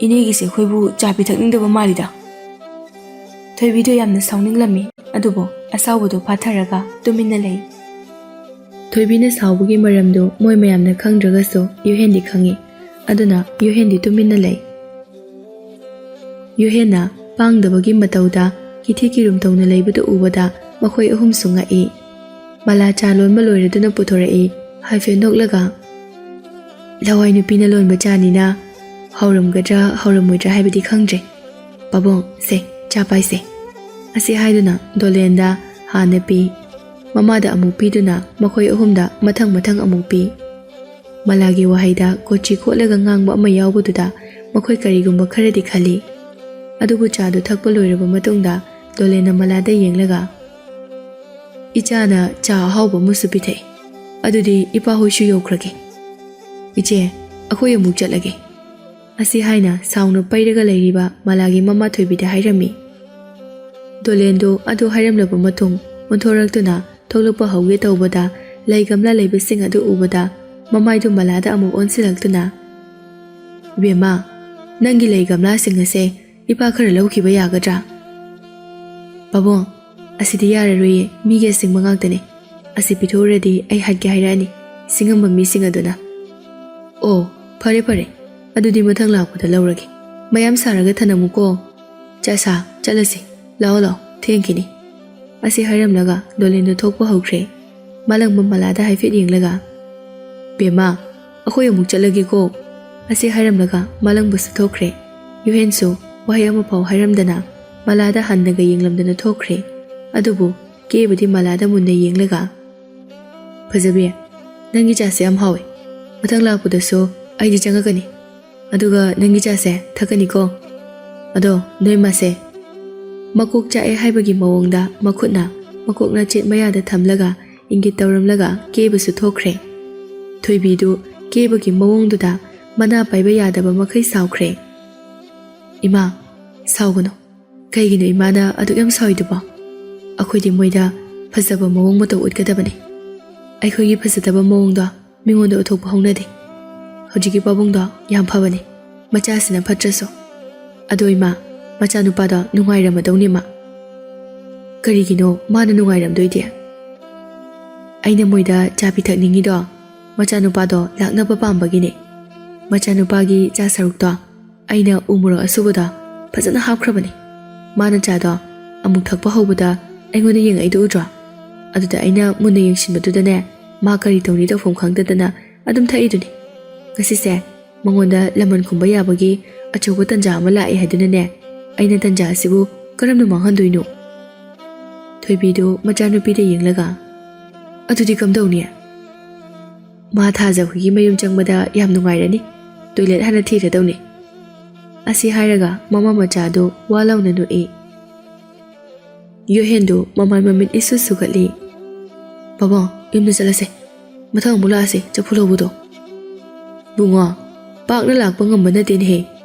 ꯏꯅꯦꯒꯤꯁꯦ ꯑꯩꯈꯣꯏꯕꯨ ꯆꯥ ꯄꯤꯊꯛꯅꯤꯡꯗꯕ ꯃꯥꯜꯂꯤꯗ ꯊꯣꯏꯕꯤꯗꯨ ꯌꯥꯝꯅ ꯁꯥꯎꯅꯤꯡꯂꯝꯃꯤ ꯑꯗꯨꯕꯨ ꯑꯁꯥꯎꯕꯗꯨ ꯐꯥꯊꯔꯒ ꯇꯨꯃꯤꯟꯅ ꯂꯩ ꯊꯣꯏꯕꯤꯅ ꯁꯥꯎꯕꯒꯤ ꯃꯔꯝꯗꯨ ꯃꯣꯏ ꯃꯌꯥꯝꯅ ꯈꯪꯗ꯭ꯔꯒꯁꯨ ꯌꯣꯍꯦꯟꯗꯤ ꯈꯪꯉꯤ ꯑꯗꯨꯅ ꯌꯣꯍꯦꯟꯗꯤ ꯇꯨꯃꯤꯟꯅ ꯂꯩ ꯌꯣꯍꯦꯟꯅ ꯄꯥꯡꯗꯕꯒꯤ ꯃꯇꯧꯗ ꯀꯤꯊꯤ ꯀꯤꯔꯨꯝ ꯇꯧꯅ ꯂꯩꯕꯗꯨ ꯎꯕꯗ ꯃꯈꯣꯏ ꯑꯍꯨꯝꯁꯨ ꯉꯛꯏ ꯃꯂꯥ ꯆꯥ ꯂꯣꯟꯕ ꯂꯣꯏꯔꯗꯨꯅ ꯄꯨꯊꯣꯔꯛꯏ ꯍꯥꯏꯐꯦꯠ ꯅꯣꯛꯂꯒ ꯂꯋꯥꯏ ꯅꯨꯄꯤꯅ ꯂꯣꯟꯕ ꯆꯥꯅꯤꯅ ꯍꯥꯎꯔꯝꯒꯗ꯭ꯔꯥ ꯍꯥꯎꯔꯝꯃꯣꯏꯗ꯭ꯔꯥ ꯍꯥꯏꯕꯗꯤ ꯈꯪꯗ꯭ꯔꯦ ꯄꯥꯕꯨꯡ ꯁꯦ ꯆꯥ ꯄꯥꯏꯁꯦ ꯑꯁꯤ ꯍꯥꯏꯗꯨꯅ ꯗꯣꯂꯦꯟꯗ ꯍꯥꯟꯅ ꯄꯤ ꯃꯃꯥꯗ ꯑꯃꯨꯛ ꯄꯤꯗꯨꯅ ꯃꯈꯣꯏ ꯑꯍꯨꯝꯗ ꯃꯊꯪ ꯑꯃꯨꯛ ꯄꯤ ꯃꯂꯥꯒꯤ ꯋꯥꯍꯩꯗ ꯀꯣꯆꯤ ꯈꯣꯠꯂꯒ ꯉꯥꯡꯕ ꯑꯃ ꯌꯥꯎꯕꯗꯨꯗ ꯃꯈꯣꯏ ꯀꯔꯤꯒꯨꯝꯕ ꯈꯔꯗꯤ ꯈꯜꯂꯤ ꯑꯗꯨꯕꯨ ꯆꯥꯗꯨ ꯊꯛꯄ ꯂꯣꯏꯔꯕ ꯃꯇꯨꯡꯗ ꯗꯣꯂꯦꯟꯅ ꯃꯂꯥꯗ ꯌꯦꯡꯂꯒ ꯏꯆꯥꯅ ꯆꯥ ꯑꯍꯥꯎꯕ ꯑꯃꯁꯨ ꯄꯤꯊꯛꯏ ꯑꯗꯨꯗꯤ ꯏꯄꯥꯍꯣꯏꯁꯨ ꯌꯧꯈ꯭ꯔꯒꯦ ꯏꯆꯦ ꯑꯩꯈꯣꯏ ꯑꯃꯨꯛ ꯆꯠꯂꯒꯦ ꯑꯁꯤ ꯍꯥꯏꯅ ꯁꯥꯎꯅ ꯄꯩꯔꯒ ꯂꯩꯔꯤꯕ ꯃꯂꯥꯒꯤ ꯃꯃꯥ ꯊꯣꯏꯕꯤꯗ ꯍꯥꯏꯔꯝꯃꯤ ꯗꯣꯂꯦꯟꯗꯨ ꯑꯗꯨ ꯍꯥꯏꯔꯝꯂꯕ ꯃꯇꯨꯡ ꯑꯣꯟꯊꯣꯔꯛꯇꯨꯅ ꯊꯣꯛꯂꯛꯄ ꯍꯧꯒꯦ ꯇꯧꯕꯗ ꯂꯩ ꯒꯝꯂꯥ ꯂꯩꯕꯁꯤꯡ ꯑꯗꯨ ꯎꯕꯗ ꯃꯃꯥꯏꯗꯨ ꯃꯂꯥꯗ ꯑꯃꯨꯛ ꯑꯣꯟꯁꯤꯜꯂꯛꯇꯨꯅ ꯕꯦꯝꯃ ꯅꯪꯒꯤ ꯂꯩ ꯒꯝꯂꯥꯁꯤꯡ ꯑꯁꯦ ꯏꯄꯥ ꯈꯔ ꯂꯧꯈꯤꯕ ꯌꯥꯒꯗ꯭ꯔꯥ ꯄꯥꯕꯨꯡ ꯑꯁꯤꯗꯤ ꯌꯥꯔꯔꯣꯏꯌꯦ ꯃꯤꯒꯤ ꯑꯁꯤꯡꯕ ꯉꯥꯛꯇꯅꯦ ꯑꯁꯤ ꯄꯤꯊꯣꯛꯎꯔꯗꯤ ꯑꯩ ꯍꯥꯠꯀꯦ ꯍꯥꯏꯔꯛꯑꯅꯤ ꯁꯤꯡꯉꯝꯕ ꯃꯤꯁꯤꯡ ꯑꯗꯨꯅ ꯑꯣ ꯐꯔꯦ ꯑꯗꯨꯗꯤ ꯃꯊꯪ ꯂꯥꯛꯄꯗ ꯂꯧꯔꯒꯦ ꯃꯌꯥꯝ ꯁꯥꯔꯒ ꯊꯅꯝꯃꯨꯀꯣ ꯆꯥꯁꯥ ꯆꯠꯂꯁꯤ ꯂꯥꯛꯑꯣ ꯊꯦꯡꯈꯤꯅꯤ ꯑꯁꯤ ꯍꯥꯏꯔꯝꯂꯒ ꯗꯣꯂꯦꯟꯗꯨ ꯊꯣꯛꯄ ꯍꯧꯈ꯭ꯔꯦ ꯃꯥꯂꯪꯕ ꯃꯂꯥꯗ ꯍꯥꯏꯐꯦꯠ ꯌꯦꯡꯂꯒ ꯕꯦꯝꯃ ꯑꯩꯈꯣꯏ ꯑꯃꯨꯛ ꯆꯠꯂꯒꯦꯀꯣ ꯑꯁꯤ ꯍꯥꯏꯔꯝꯂꯒ ꯃꯥꯂꯪꯕꯁꯨ ꯊꯣꯛꯈ꯭ꯔꯦ ꯌꯨꯍꯦꯟꯁꯨ ꯋꯥꯍꯩ ꯑꯃꯐꯥꯎ ꯍꯥꯏꯔꯝꯗꯅ ꯃꯂꯥꯗ ꯍꯟꯅꯒ ꯌꯦꯡꯂꯝꯗꯅ ꯊꯣꯛꯈ꯭ꯔꯦ ꯑꯗꯨꯕꯨ ꯀꯦꯕꯗꯤ ꯃꯂꯥꯗ ꯃꯨꯟꯅ ꯌꯦꯡꯂꯒ ꯐꯖꯕꯤ ꯅꯪꯒꯤ ꯆꯥꯁꯦ ꯌꯥꯝ ꯍꯥꯎꯋꯦ ꯃꯊꯪ ꯂꯥꯛꯄꯗꯁꯨ ꯑꯩꯗꯤ ꯆꯪꯉꯛꯀꯅꯤ ꯑꯗꯨꯒ ꯅꯪꯒꯤ ꯆꯥꯁꯦ ꯊꯛꯀꯅꯤꯀꯣ ꯑꯗꯣ ꯅꯣꯏ ꯃꯥꯁꯦ ꯃꯀꯣꯛ ꯆꯥꯛꯑꯦ ꯍꯥꯏꯕꯒꯤ ꯃꯑꯣꯡꯗ ꯃꯈꯨꯠꯅ ꯃꯀꯣꯛ ꯅꯆꯦꯠ ꯃꯌꯥꯗ ꯊꯝꯂꯒ ꯏꯪꯒꯤꯠ ꯇꯧꯔꯝꯂꯒ ꯀꯦꯕꯁꯨ ꯊꯣꯛꯈ꯭ꯔꯦ ꯊꯣꯏꯕꯤꯗꯨ ꯀꯦꯕꯒꯤ ꯃꯑꯣꯡꯗꯨꯗ ꯃꯅꯥ ꯄꯥꯏꯕ ꯌꯥꯗꯕ ꯃꯈꯩ ꯁꯥꯎꯈ꯭ꯔꯦ ꯏꯃꯥ ꯁꯥꯎꯒꯅꯨ ꯀꯩꯒꯤꯅꯣ ꯏꯃꯥꯅ ꯑꯗꯨꯛ ꯌꯥꯝ ꯁꯥꯎꯏꯗꯨꯕꯣ ꯑꯩꯈꯣꯏꯗꯤ ꯃꯣꯏꯗ ꯐꯖꯕ ꯃꯑꯣꯡ ꯃꯇꯧ ꯎꯠꯀꯗꯕꯅꯤ ꯑꯩꯈꯣꯏꯒꯤ ꯐꯖꯗꯕ ꯃꯑꯣꯡꯗꯣ ꯃꯤꯉꯣꯟꯗ ꯎꯠꯊꯣꯛꯄ ꯍꯧꯅꯗꯦ ꯍꯧꯖꯤꯛꯀꯤ ꯄꯥꯕꯨꯡꯗꯣ ꯌꯥꯝ ꯐꯕꯅꯤ ꯃꯆꯥꯁꯤꯅ ꯐꯠꯇ꯭ꯔꯁꯨ ꯑꯗꯣ ꯏꯃꯥ ꯃꯆꯥꯅꯨꯄꯥꯗꯣ ꯅꯨꯡꯉꯥꯏꯔꯝꯃꯗꯧꯅꯤ ꯃꯥ ꯀꯔꯤꯒꯤꯅꯣ ꯃꯥꯅ ꯅꯨꯡꯉꯥꯏꯔꯝꯗꯣꯏꯗꯤ ꯑꯩꯅ ꯃꯣꯏꯗ ꯆꯥ ꯄꯤꯊꯛꯅꯤꯡꯉꯤꯗꯣ ꯃꯆꯥꯅꯨꯄꯥꯗꯣ ꯂꯥꯛꯅꯕ ꯄꯥꯝꯕꯒꯤꯅꯦ ꯃꯆꯥꯅꯨꯄꯥꯒꯤ ꯆꯥ ꯁꯔꯨꯛꯇꯣ ꯑꯩꯅ ꯎꯃꯣꯔꯣꯛ ꯑꯁꯨꯕꯗꯣ ꯐꯖꯅ ꯍꯥꯞꯈ꯭ꯔꯕꯅꯤ ꯃꯥꯅ ꯆꯥꯗꯣ ꯑꯃꯨꯛ ꯊꯛꯄ ꯍꯧꯕꯗ ꯑꯩꯉꯣꯟꯗ ꯌꯦꯡꯉꯛꯏꯗꯣ ꯎꯗ꯭ꯔꯣ ꯑꯗꯨꯗ ꯑꯩꯅ ꯃꯨꯟꯅ ꯌꯦꯡꯁꯤꯟꯕꯗꯨꯗꯅꯦ ꯃꯥ ꯀꯔꯤ ꯇꯧꯅꯤ ꯇꯧꯐꯝ ꯈꯪꯗꯗꯅ ꯑꯗꯨꯝ ꯊꯛꯏꯗꯨꯅꯤ ꯉꯁꯤꯁꯦ ꯃꯉꯣꯟꯗ ꯂꯃꯟ ꯈꯨꯝꯕ ꯌꯥꯕꯒꯤ ꯑꯆꯧꯕ ꯇꯟꯖꯥ ꯑꯃ ꯂꯥꯛꯑꯦ ꯍꯥꯏꯗꯨꯅꯅꯦ ꯑꯩꯅ ꯇꯟꯖꯥ ꯑꯁꯤꯕꯨ ꯀꯔꯝꯅ ꯃꯥꯡꯍꯟꯗꯣꯏꯅꯣ ꯊꯣꯏꯕꯤꯗꯨ ꯃꯆꯥꯅꯨꯄꯤꯗ ꯌꯦꯡꯂꯒ ꯑꯗꯨꯗꯤ ꯀꯝꯗꯧꯅꯤ ꯃꯥ ꯊꯥꯖꯍꯣꯏꯒꯤ ꯃꯌꯨꯝ ꯆꯪꯕꯗ ꯌꯥꯝ ꯅꯨꯡꯉꯥꯏꯔꯅꯤ ꯇꯣꯏꯂꯦꯠ ꯍꯥꯟꯅ ꯊꯤꯔꯗꯧꯅꯤ ꯑꯁꯤ ꯍꯥꯏꯔꯒ ꯃꯃꯥ ꯃꯆꯥꯗꯨ ꯋꯥ ꯂꯥꯎꯅ ꯅꯣꯛꯏ ꯌꯣꯍꯦꯟꯗꯨ ꯃꯃꯥꯏ ꯃꯃꯤꯠ ꯏꯁꯨ ꯁꯨꯒꯠꯂꯤ ꯄꯥꯕꯨꯡ ꯌꯨꯝꯗ ꯆꯠꯂꯁꯦ ꯃꯊꯪ ꯑꯃꯨꯛ ꯂꯥꯛꯑꯁꯤ ꯆꯐꯨ ꯂꯧꯕꯗꯣ ꯕꯨꯡꯉꯣ ꯄꯥꯛꯅ ꯂꯥꯛꯄ ꯉꯝꯕ ꯅꯠꯇꯦꯅꯦꯍꯦ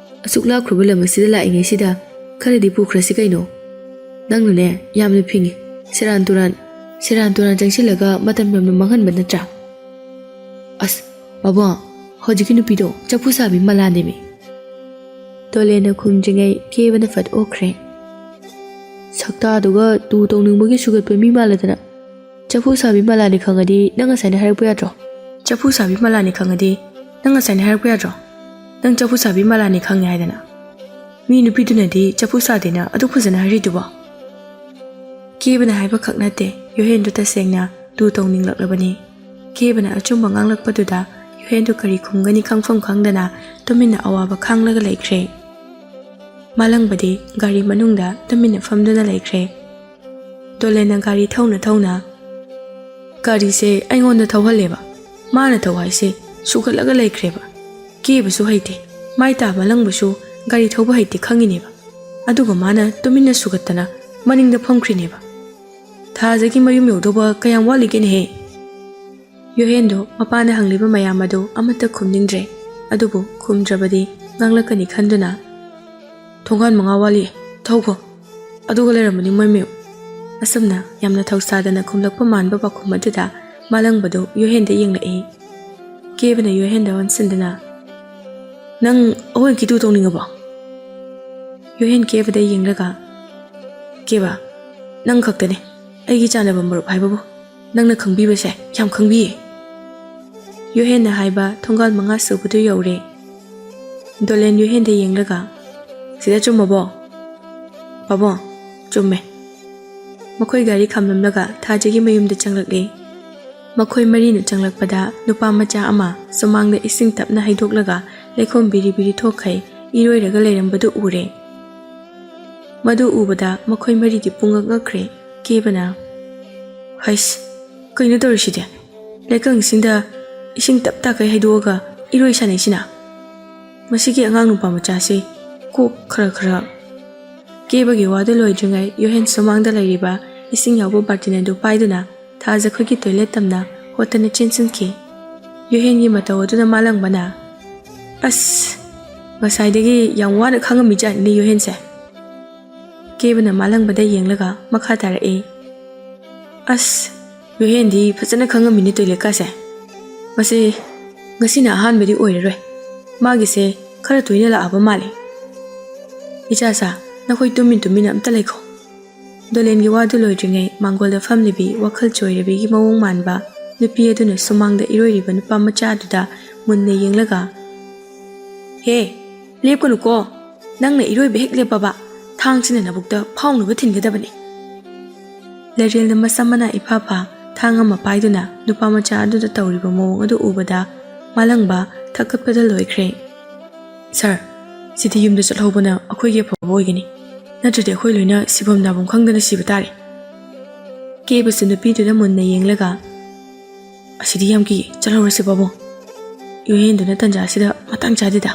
ꯑꯁꯨꯛ ꯂꯥꯞꯈ꯭ꯔꯕ ꯂꯝ ꯑꯁꯤꯗ ꯂꯥꯛꯏꯉꯩꯁꯤꯗ ꯈꯔꯗꯤ ꯄꯨꯈ꯭ꯔꯁꯤ ꯀꯩꯅꯣ ꯅꯪꯅꯅꯦ ꯌꯥꯝꯅ ꯐꯤꯡꯉꯤ ꯁꯦꯔꯥꯟ ꯇꯨꯔꯥꯟ ꯆꯪꯁꯤꯜꯂꯒ ꯃꯇꯝ ꯌꯥꯝꯅ ꯃꯥꯡꯍꯟꯕ ꯅꯠꯇ꯭ꯔꯥ ꯑꯁ ꯕꯥꯕꯣ ꯍꯧꯖꯤꯛꯀꯤ ꯅꯨꯄꯤꯗꯣ ꯆꯐꯨ ꯁꯥꯕꯤ ꯃꯂꯥꯅꯦꯃꯤ ꯗꯣꯂꯦꯟꯅ ꯈꯨꯝꯗ꯭ꯔꯤꯉꯩ ꯀꯦꯕꯅ ꯐꯠ ꯑꯣꯛꯈ꯭ꯔꯦ ꯁꯛꯇꯥꯗꯨꯒ ꯇꯨ ꯇꯧꯅꯤꯡꯕꯒꯤ ꯁꯨꯒꯠꯄ ꯃꯤ ꯃꯥꯜꯂꯗꯅ ꯆꯐꯨ ꯁꯥꯕꯤ ꯃꯂꯥꯅꯤ ꯈꯪꯉꯗꯤ ꯅꯪ ꯉꯁꯥꯏꯅ ꯍꯥꯏꯔꯛꯄ ꯌꯥꯗ꯭ꯔꯣ ꯆꯐꯨ ꯁꯥꯕꯤ ꯃꯂꯥꯅꯤ ꯈꯪꯉꯗꯤ ꯅꯪ ꯉꯁꯥꯏꯅ ꯍꯥꯏꯔꯛꯄ ꯌꯥꯗ꯭ꯔꯣ ꯅꯪ ꯆꯐꯨ ꯁꯥꯕꯤ ꯃꯂꯥꯅꯤ ꯈꯪꯉꯦ ꯍꯥꯏꯗꯅ ꯃꯤ ꯅꯨꯄꯤꯗꯨꯅꯗꯤ ꯆꯐꯨ ꯁꯥꯗꯦꯅ ꯑꯗꯨꯛ ꯐꯖꯅ ꯍꯥꯏꯔꯤꯗꯨꯕꯣ ꯀꯦꯕꯅ ꯍꯥꯏꯕ ꯈꯛ ꯅꯠꯇꯦ ꯌꯣꯍꯦꯟꯗꯨ ꯇꯁꯦꯡꯅ ꯇꯨ ꯇꯧꯅꯤꯡꯂꯛꯂꯕꯅꯤ ꯀꯦꯕꯅ ꯑꯆꯨꯝꯕ ꯉꯥꯡꯂꯛꯄꯗꯨꯗ ꯌꯣꯍꯦꯟꯗꯨ ꯀꯔꯤ ꯈꯨꯝꯒꯅꯤ ꯈꯪꯐꯝ ꯈꯪꯗꯅ ꯇꯨꯃꯤꯟꯅ ꯑꯋꯥꯕ ꯈꯥꯡꯂꯒ ꯂꯩꯈ꯭ꯔꯦ ꯃꯥꯂꯪꯕꯗꯤ ꯒꯥꯔꯤ ꯃꯅꯨꯡꯗ ꯇꯨꯃꯤꯟꯅ ꯐꯝꯗꯨꯅ ꯂꯩꯈ꯭ꯔꯦ ꯗꯣꯂꯦꯟꯅ ꯒꯥꯔꯤ ꯊꯧꯅ ꯒꯥꯔꯤꯁꯦ ꯑꯩꯉꯣꯟꯗ ꯊꯧꯍꯜꯂꯦꯕ ꯃꯥꯅ ꯊꯧ ꯍꯥꯏꯁꯦ ꯁꯨꯒꯠꯂꯒ ꯂꯩꯈ꯭ꯔꯦꯕ ꯀꯦꯕꯁꯨ ꯍꯩꯇꯦ ꯃꯥꯏ ꯇꯥꯕ ꯃꯥꯂꯪꯕꯁꯨ ꯒꯥꯔꯤ ꯊꯧꯕ ꯍꯩꯇꯦ ꯈꯪꯉꯤꯅꯦꯕ ꯑꯗꯨꯒ ꯃꯥꯅ ꯇꯨꯃꯤꯟꯅ ꯁꯨꯒꯠꯇꯅ ꯃꯅꯤꯡꯗ ꯐꯝꯈ꯭ꯔꯤꯅꯦꯕ ꯊꯥꯖꯒꯤ ꯃꯌꯨꯝ ꯌꯧꯗꯧꯕ ꯀꯌꯥꯝ ꯋꯥꯠꯂꯤꯒꯦꯅꯦꯍꯦ ꯌꯣꯍꯦꯟꯗꯣ ꯃꯄꯥꯅ ꯍꯪꯂꯤꯕ ꯃꯌꯥꯝ ꯑꯗꯨ ꯑꯃꯠꯇ ꯈꯨꯝꯅꯤꯡꯗ꯭ꯔꯦ ꯑꯗꯨꯕꯨ ꯈꯨꯝꯗ꯭ꯔꯕꯗꯤ ꯉꯥꯡꯂꯛꯀꯅꯤ ꯈꯟꯗꯨꯅ ꯊꯣꯡꯒꯥꯟ 5 ꯋꯥꯠꯂꯤ ꯊꯧꯈꯣ ꯑꯗꯨꯒ ꯂꯩꯔꯝꯕꯅꯤ ꯃꯣꯏ ꯃꯌꯨꯝ ꯑꯁꯨꯝꯅ ꯌꯥꯝꯅ ꯊꯧꯁꯥꯗꯅ ꯈꯨꯝꯂꯛꯄ ꯃꯥꯟꯕ ꯄꯥꯎꯈꯨꯝ ꯑꯗꯨꯗ ꯃꯥꯂꯪꯕꯗꯨ ꯌꯣꯍꯦꯟꯗ ꯌꯦꯡꯂꯛꯏ ꯀꯦꯕꯅ ꯌꯣꯍꯦꯟꯗ ꯑꯣꯟꯁꯤꯟꯗꯨꯅ ꯅꯪ ꯑꯋꯣꯏ ꯇꯨ ꯇꯧꯅꯤꯡꯉꯕꯣ ꯌꯣꯍꯦꯟ ꯀꯦꯕꯗ ꯌꯦꯡꯂꯒ ꯀꯦꯕ ꯅꯪ ꯈꯛꯇꯅꯦ ꯑꯩꯒꯤ ꯆꯥꯟꯅꯕ ꯃꯔꯨꯞ ꯍꯥꯏꯕꯕꯨ ꯅꯪꯅ ꯈꯪꯕꯤꯕꯁꯦ ꯌꯥꯝ ꯈꯪꯕꯤꯌꯦ ꯌꯣꯍꯦꯟꯅ ꯍꯥꯏꯕ ꯊꯣꯡꯒꯥꯜ 5 ꯁꯨꯕꯗꯨ ꯌꯧꯔꯦ ꯗꯣꯂꯦꯟ ꯌꯣꯍꯦꯟꯗ ꯌꯦꯡꯂꯒ ꯁꯤꯗ ꯆꯨꯝꯃꯕꯣ ꯕꯥꯕꯣ ꯆꯨꯝꯃꯦ ꯃꯈꯣꯏ ꯒꯥꯔꯤ ꯈꯥꯝꯂꯝꯂꯒ ꯊꯥꯖꯒꯤ ꯃꯌꯨꯝꯗ ꯆꯪꯂꯛꯂꯦ ꯃꯈꯣꯏ ꯃꯔꯤꯅ ꯆꯪꯂꯛꯄꯗ ꯅꯨꯄꯥ ꯃꯆꯥ ꯑꯃ ꯁꯨꯃꯥꯡꯗ ꯏꯁꯤꯡ ꯇꯞꯅ ꯍꯩꯗꯣꯛꯂꯒ ꯂꯩꯈꯣꯝ ꯕꯤꯔꯤ ꯊꯣꯛꯈꯩ ꯏꯔꯣꯏꯔꯒ ꯂꯩꯔꯝꯕꯗꯨ ꯎꯔꯦ ꯃꯗꯨ ꯎꯕꯗ ꯃꯈꯣꯏ ꯃꯔꯤꯗꯤ ꯄꯨꯡꯉꯛ ꯉꯛꯈ꯭ꯔꯦ ꯀꯦꯕꯅ ꯍꯩꯁ ꯀꯩꯅꯣ ꯇꯧꯔꯤꯁꯤꯗꯤ ꯂꯩꯀꯪꯁꯤꯡꯗ ꯏꯁꯤꯡ ꯇꯞ ꯇꯥꯈꯩ ꯍꯩꯗꯣꯛꯑꯒ ꯏꯔꯣꯏ ꯁꯥꯟꯅꯩꯁꯤꯅ ꯃꯁꯤꯒꯤ ꯑꯉꯥꯡ ꯅꯨꯄꯥ ꯃꯆꯥꯁꯤ ꯀꯣꯛ ꯈꯔ ꯀꯦꯕꯒꯤ ꯋꯥꯗꯨ ꯂꯣꯏꯗ꯭ꯔꯤꯉꯩ ꯌꯣꯍꯦꯟ ꯁꯨꯃꯥꯡꯗ ꯂꯩꯔꯤꯕ ꯏꯁꯤꯡ ꯌꯥꯎꯕ ꯕꯥꯔꯇꯤꯟ ꯑꯗꯨ ꯄꯥꯏꯗꯨꯅ ꯊꯥꯖꯈꯣꯏꯒꯤ ꯇꯣꯏꯂꯦꯠ ꯇꯝꯅ ꯍꯣꯠꯇꯅ ꯆꯦꯟꯁꯤꯟꯈꯤ ꯌꯣꯍꯦꯟꯒꯤ ꯃꯇꯧ ꯑꯗꯨꯅ ꯃꯥꯂꯪꯕꯅ ꯑꯁ ꯉꯁꯥꯏꯗꯒꯤ ꯌꯥꯝ ꯋꯥꯅ ꯈꯪꯉꯝꯃꯤꯖꯥꯠꯅꯤ ꯌꯣꯍꯦꯟꯁꯦ ꯀꯦꯕꯅ ꯃꯥꯂꯪꯕꯗ ꯌꯦꯡꯂꯒ ꯃꯈꯥ ꯇꯥꯔꯛꯏ ꯑꯁ ꯌꯣꯍꯦꯟꯗꯤ ꯐꯖꯅ ꯈꯪꯉꯝꯃꯤꯅꯤ ꯇꯣꯏꯂꯦꯠꯀꯥꯁꯦ ꯃꯁꯤ ꯉꯁꯤꯅ ꯑꯍꯥꯟꯕꯗꯤ ꯑꯣꯏꯔꯔꯣꯏ ꯃꯥꯒꯤꯁꯦ ꯈꯔ ꯇꯣꯏꯅ ꯂꯥꯛꯑꯕ ꯃꯥꯜꯂꯤ ꯏꯆꯥꯁꯥ ꯅꯈꯣꯏ ꯇꯨꯃꯤꯟꯅ ꯑꯝꯇ ꯂꯩꯈꯣ ꯗꯣꯂꯦꯟꯒꯤ ꯋꯥꯗꯨ ꯂꯣꯏꯗ꯭ꯔꯤꯉꯩ ꯃꯥꯡꯒꯣꯜꯗ ꯐꯝꯂꯤꯕꯤ ꯋꯥꯈꯜ ꯆꯣꯏꯔꯕꯤꯒꯤ ꯃꯑꯣꯡ ꯃꯥꯟꯕ ꯅꯨꯄꯤ ꯑꯗꯨꯅ ꯁꯨꯃꯥꯡꯗ ꯏꯔꯣꯏꯔꯤꯕ ꯅꯨꯄꯥ ꯃꯆꯥ ꯑꯗꯨꯗ ꯃꯨꯟꯅ ꯌꯦꯡꯂꯒ ꯍꯦ ꯂꯦꯞꯀꯅꯨꯀꯣ ꯅꯪꯅ ꯏꯔꯣꯏꯕ ꯍꯦꯛ ꯂꯦꯞꯄꯕ ꯊꯥꯡꯁꯤꯅ ꯅꯕꯨꯛꯇ ꯐꯥꯎꯅꯕ ꯊꯤꯟꯒꯗꯕꯅꯤ ꯂꯩꯔꯦꯜꯅ ꯃꯁꯝ ꯃꯅꯥ ꯏꯐꯥ ꯊꯥꯡ ꯑꯃ ꯄꯥꯏꯗꯨꯅ ꯅꯨꯄꯥ ꯃꯆꯥ ꯑꯗꯨꯗ ꯇꯧꯔꯤꯕ ꯃꯑꯣꯡ ꯑꯗꯨ ꯎꯕꯗ ꯃꯥꯂꯪꯕ ꯊꯛꯀꯠꯄꯗ ꯂꯣꯏꯈ꯭ꯔꯦ ꯁꯥꯔ ꯁꯤꯗꯤ ꯌꯨꯝꯗ ꯆꯠꯍꯧꯕꯅ ꯑꯩꯈꯣꯏꯒꯤ ꯑꯐꯕ ꯑꯣꯏꯒꯅꯤ ꯅꯠꯇ꯭ꯔꯗꯤ ꯑꯩꯈꯣꯏ ꯂꯣꯏꯅ ꯁꯤꯐꯝ ꯅꯥꯐꯝ ꯈꯪꯗꯅ ꯁꯤꯕ ꯇꯥꯔꯦ ꯀꯦꯕꯁꯨ ꯅꯨꯄꯤꯗꯨꯗ ꯃꯨꯟꯅ ꯌꯦꯡꯂꯒ ꯑꯁꯤꯗꯤ ꯌꯥꯝ ꯀꯤꯌꯦ ꯆꯠꯍꯧꯔꯁꯤ ꯕꯥꯕꯣ ꯌꯣꯍꯦꯟꯗꯨꯅ ꯇꯟꯖꯥꯁꯤꯗ ꯃꯇꯥꯡ ꯆꯥꯗꯦꯗ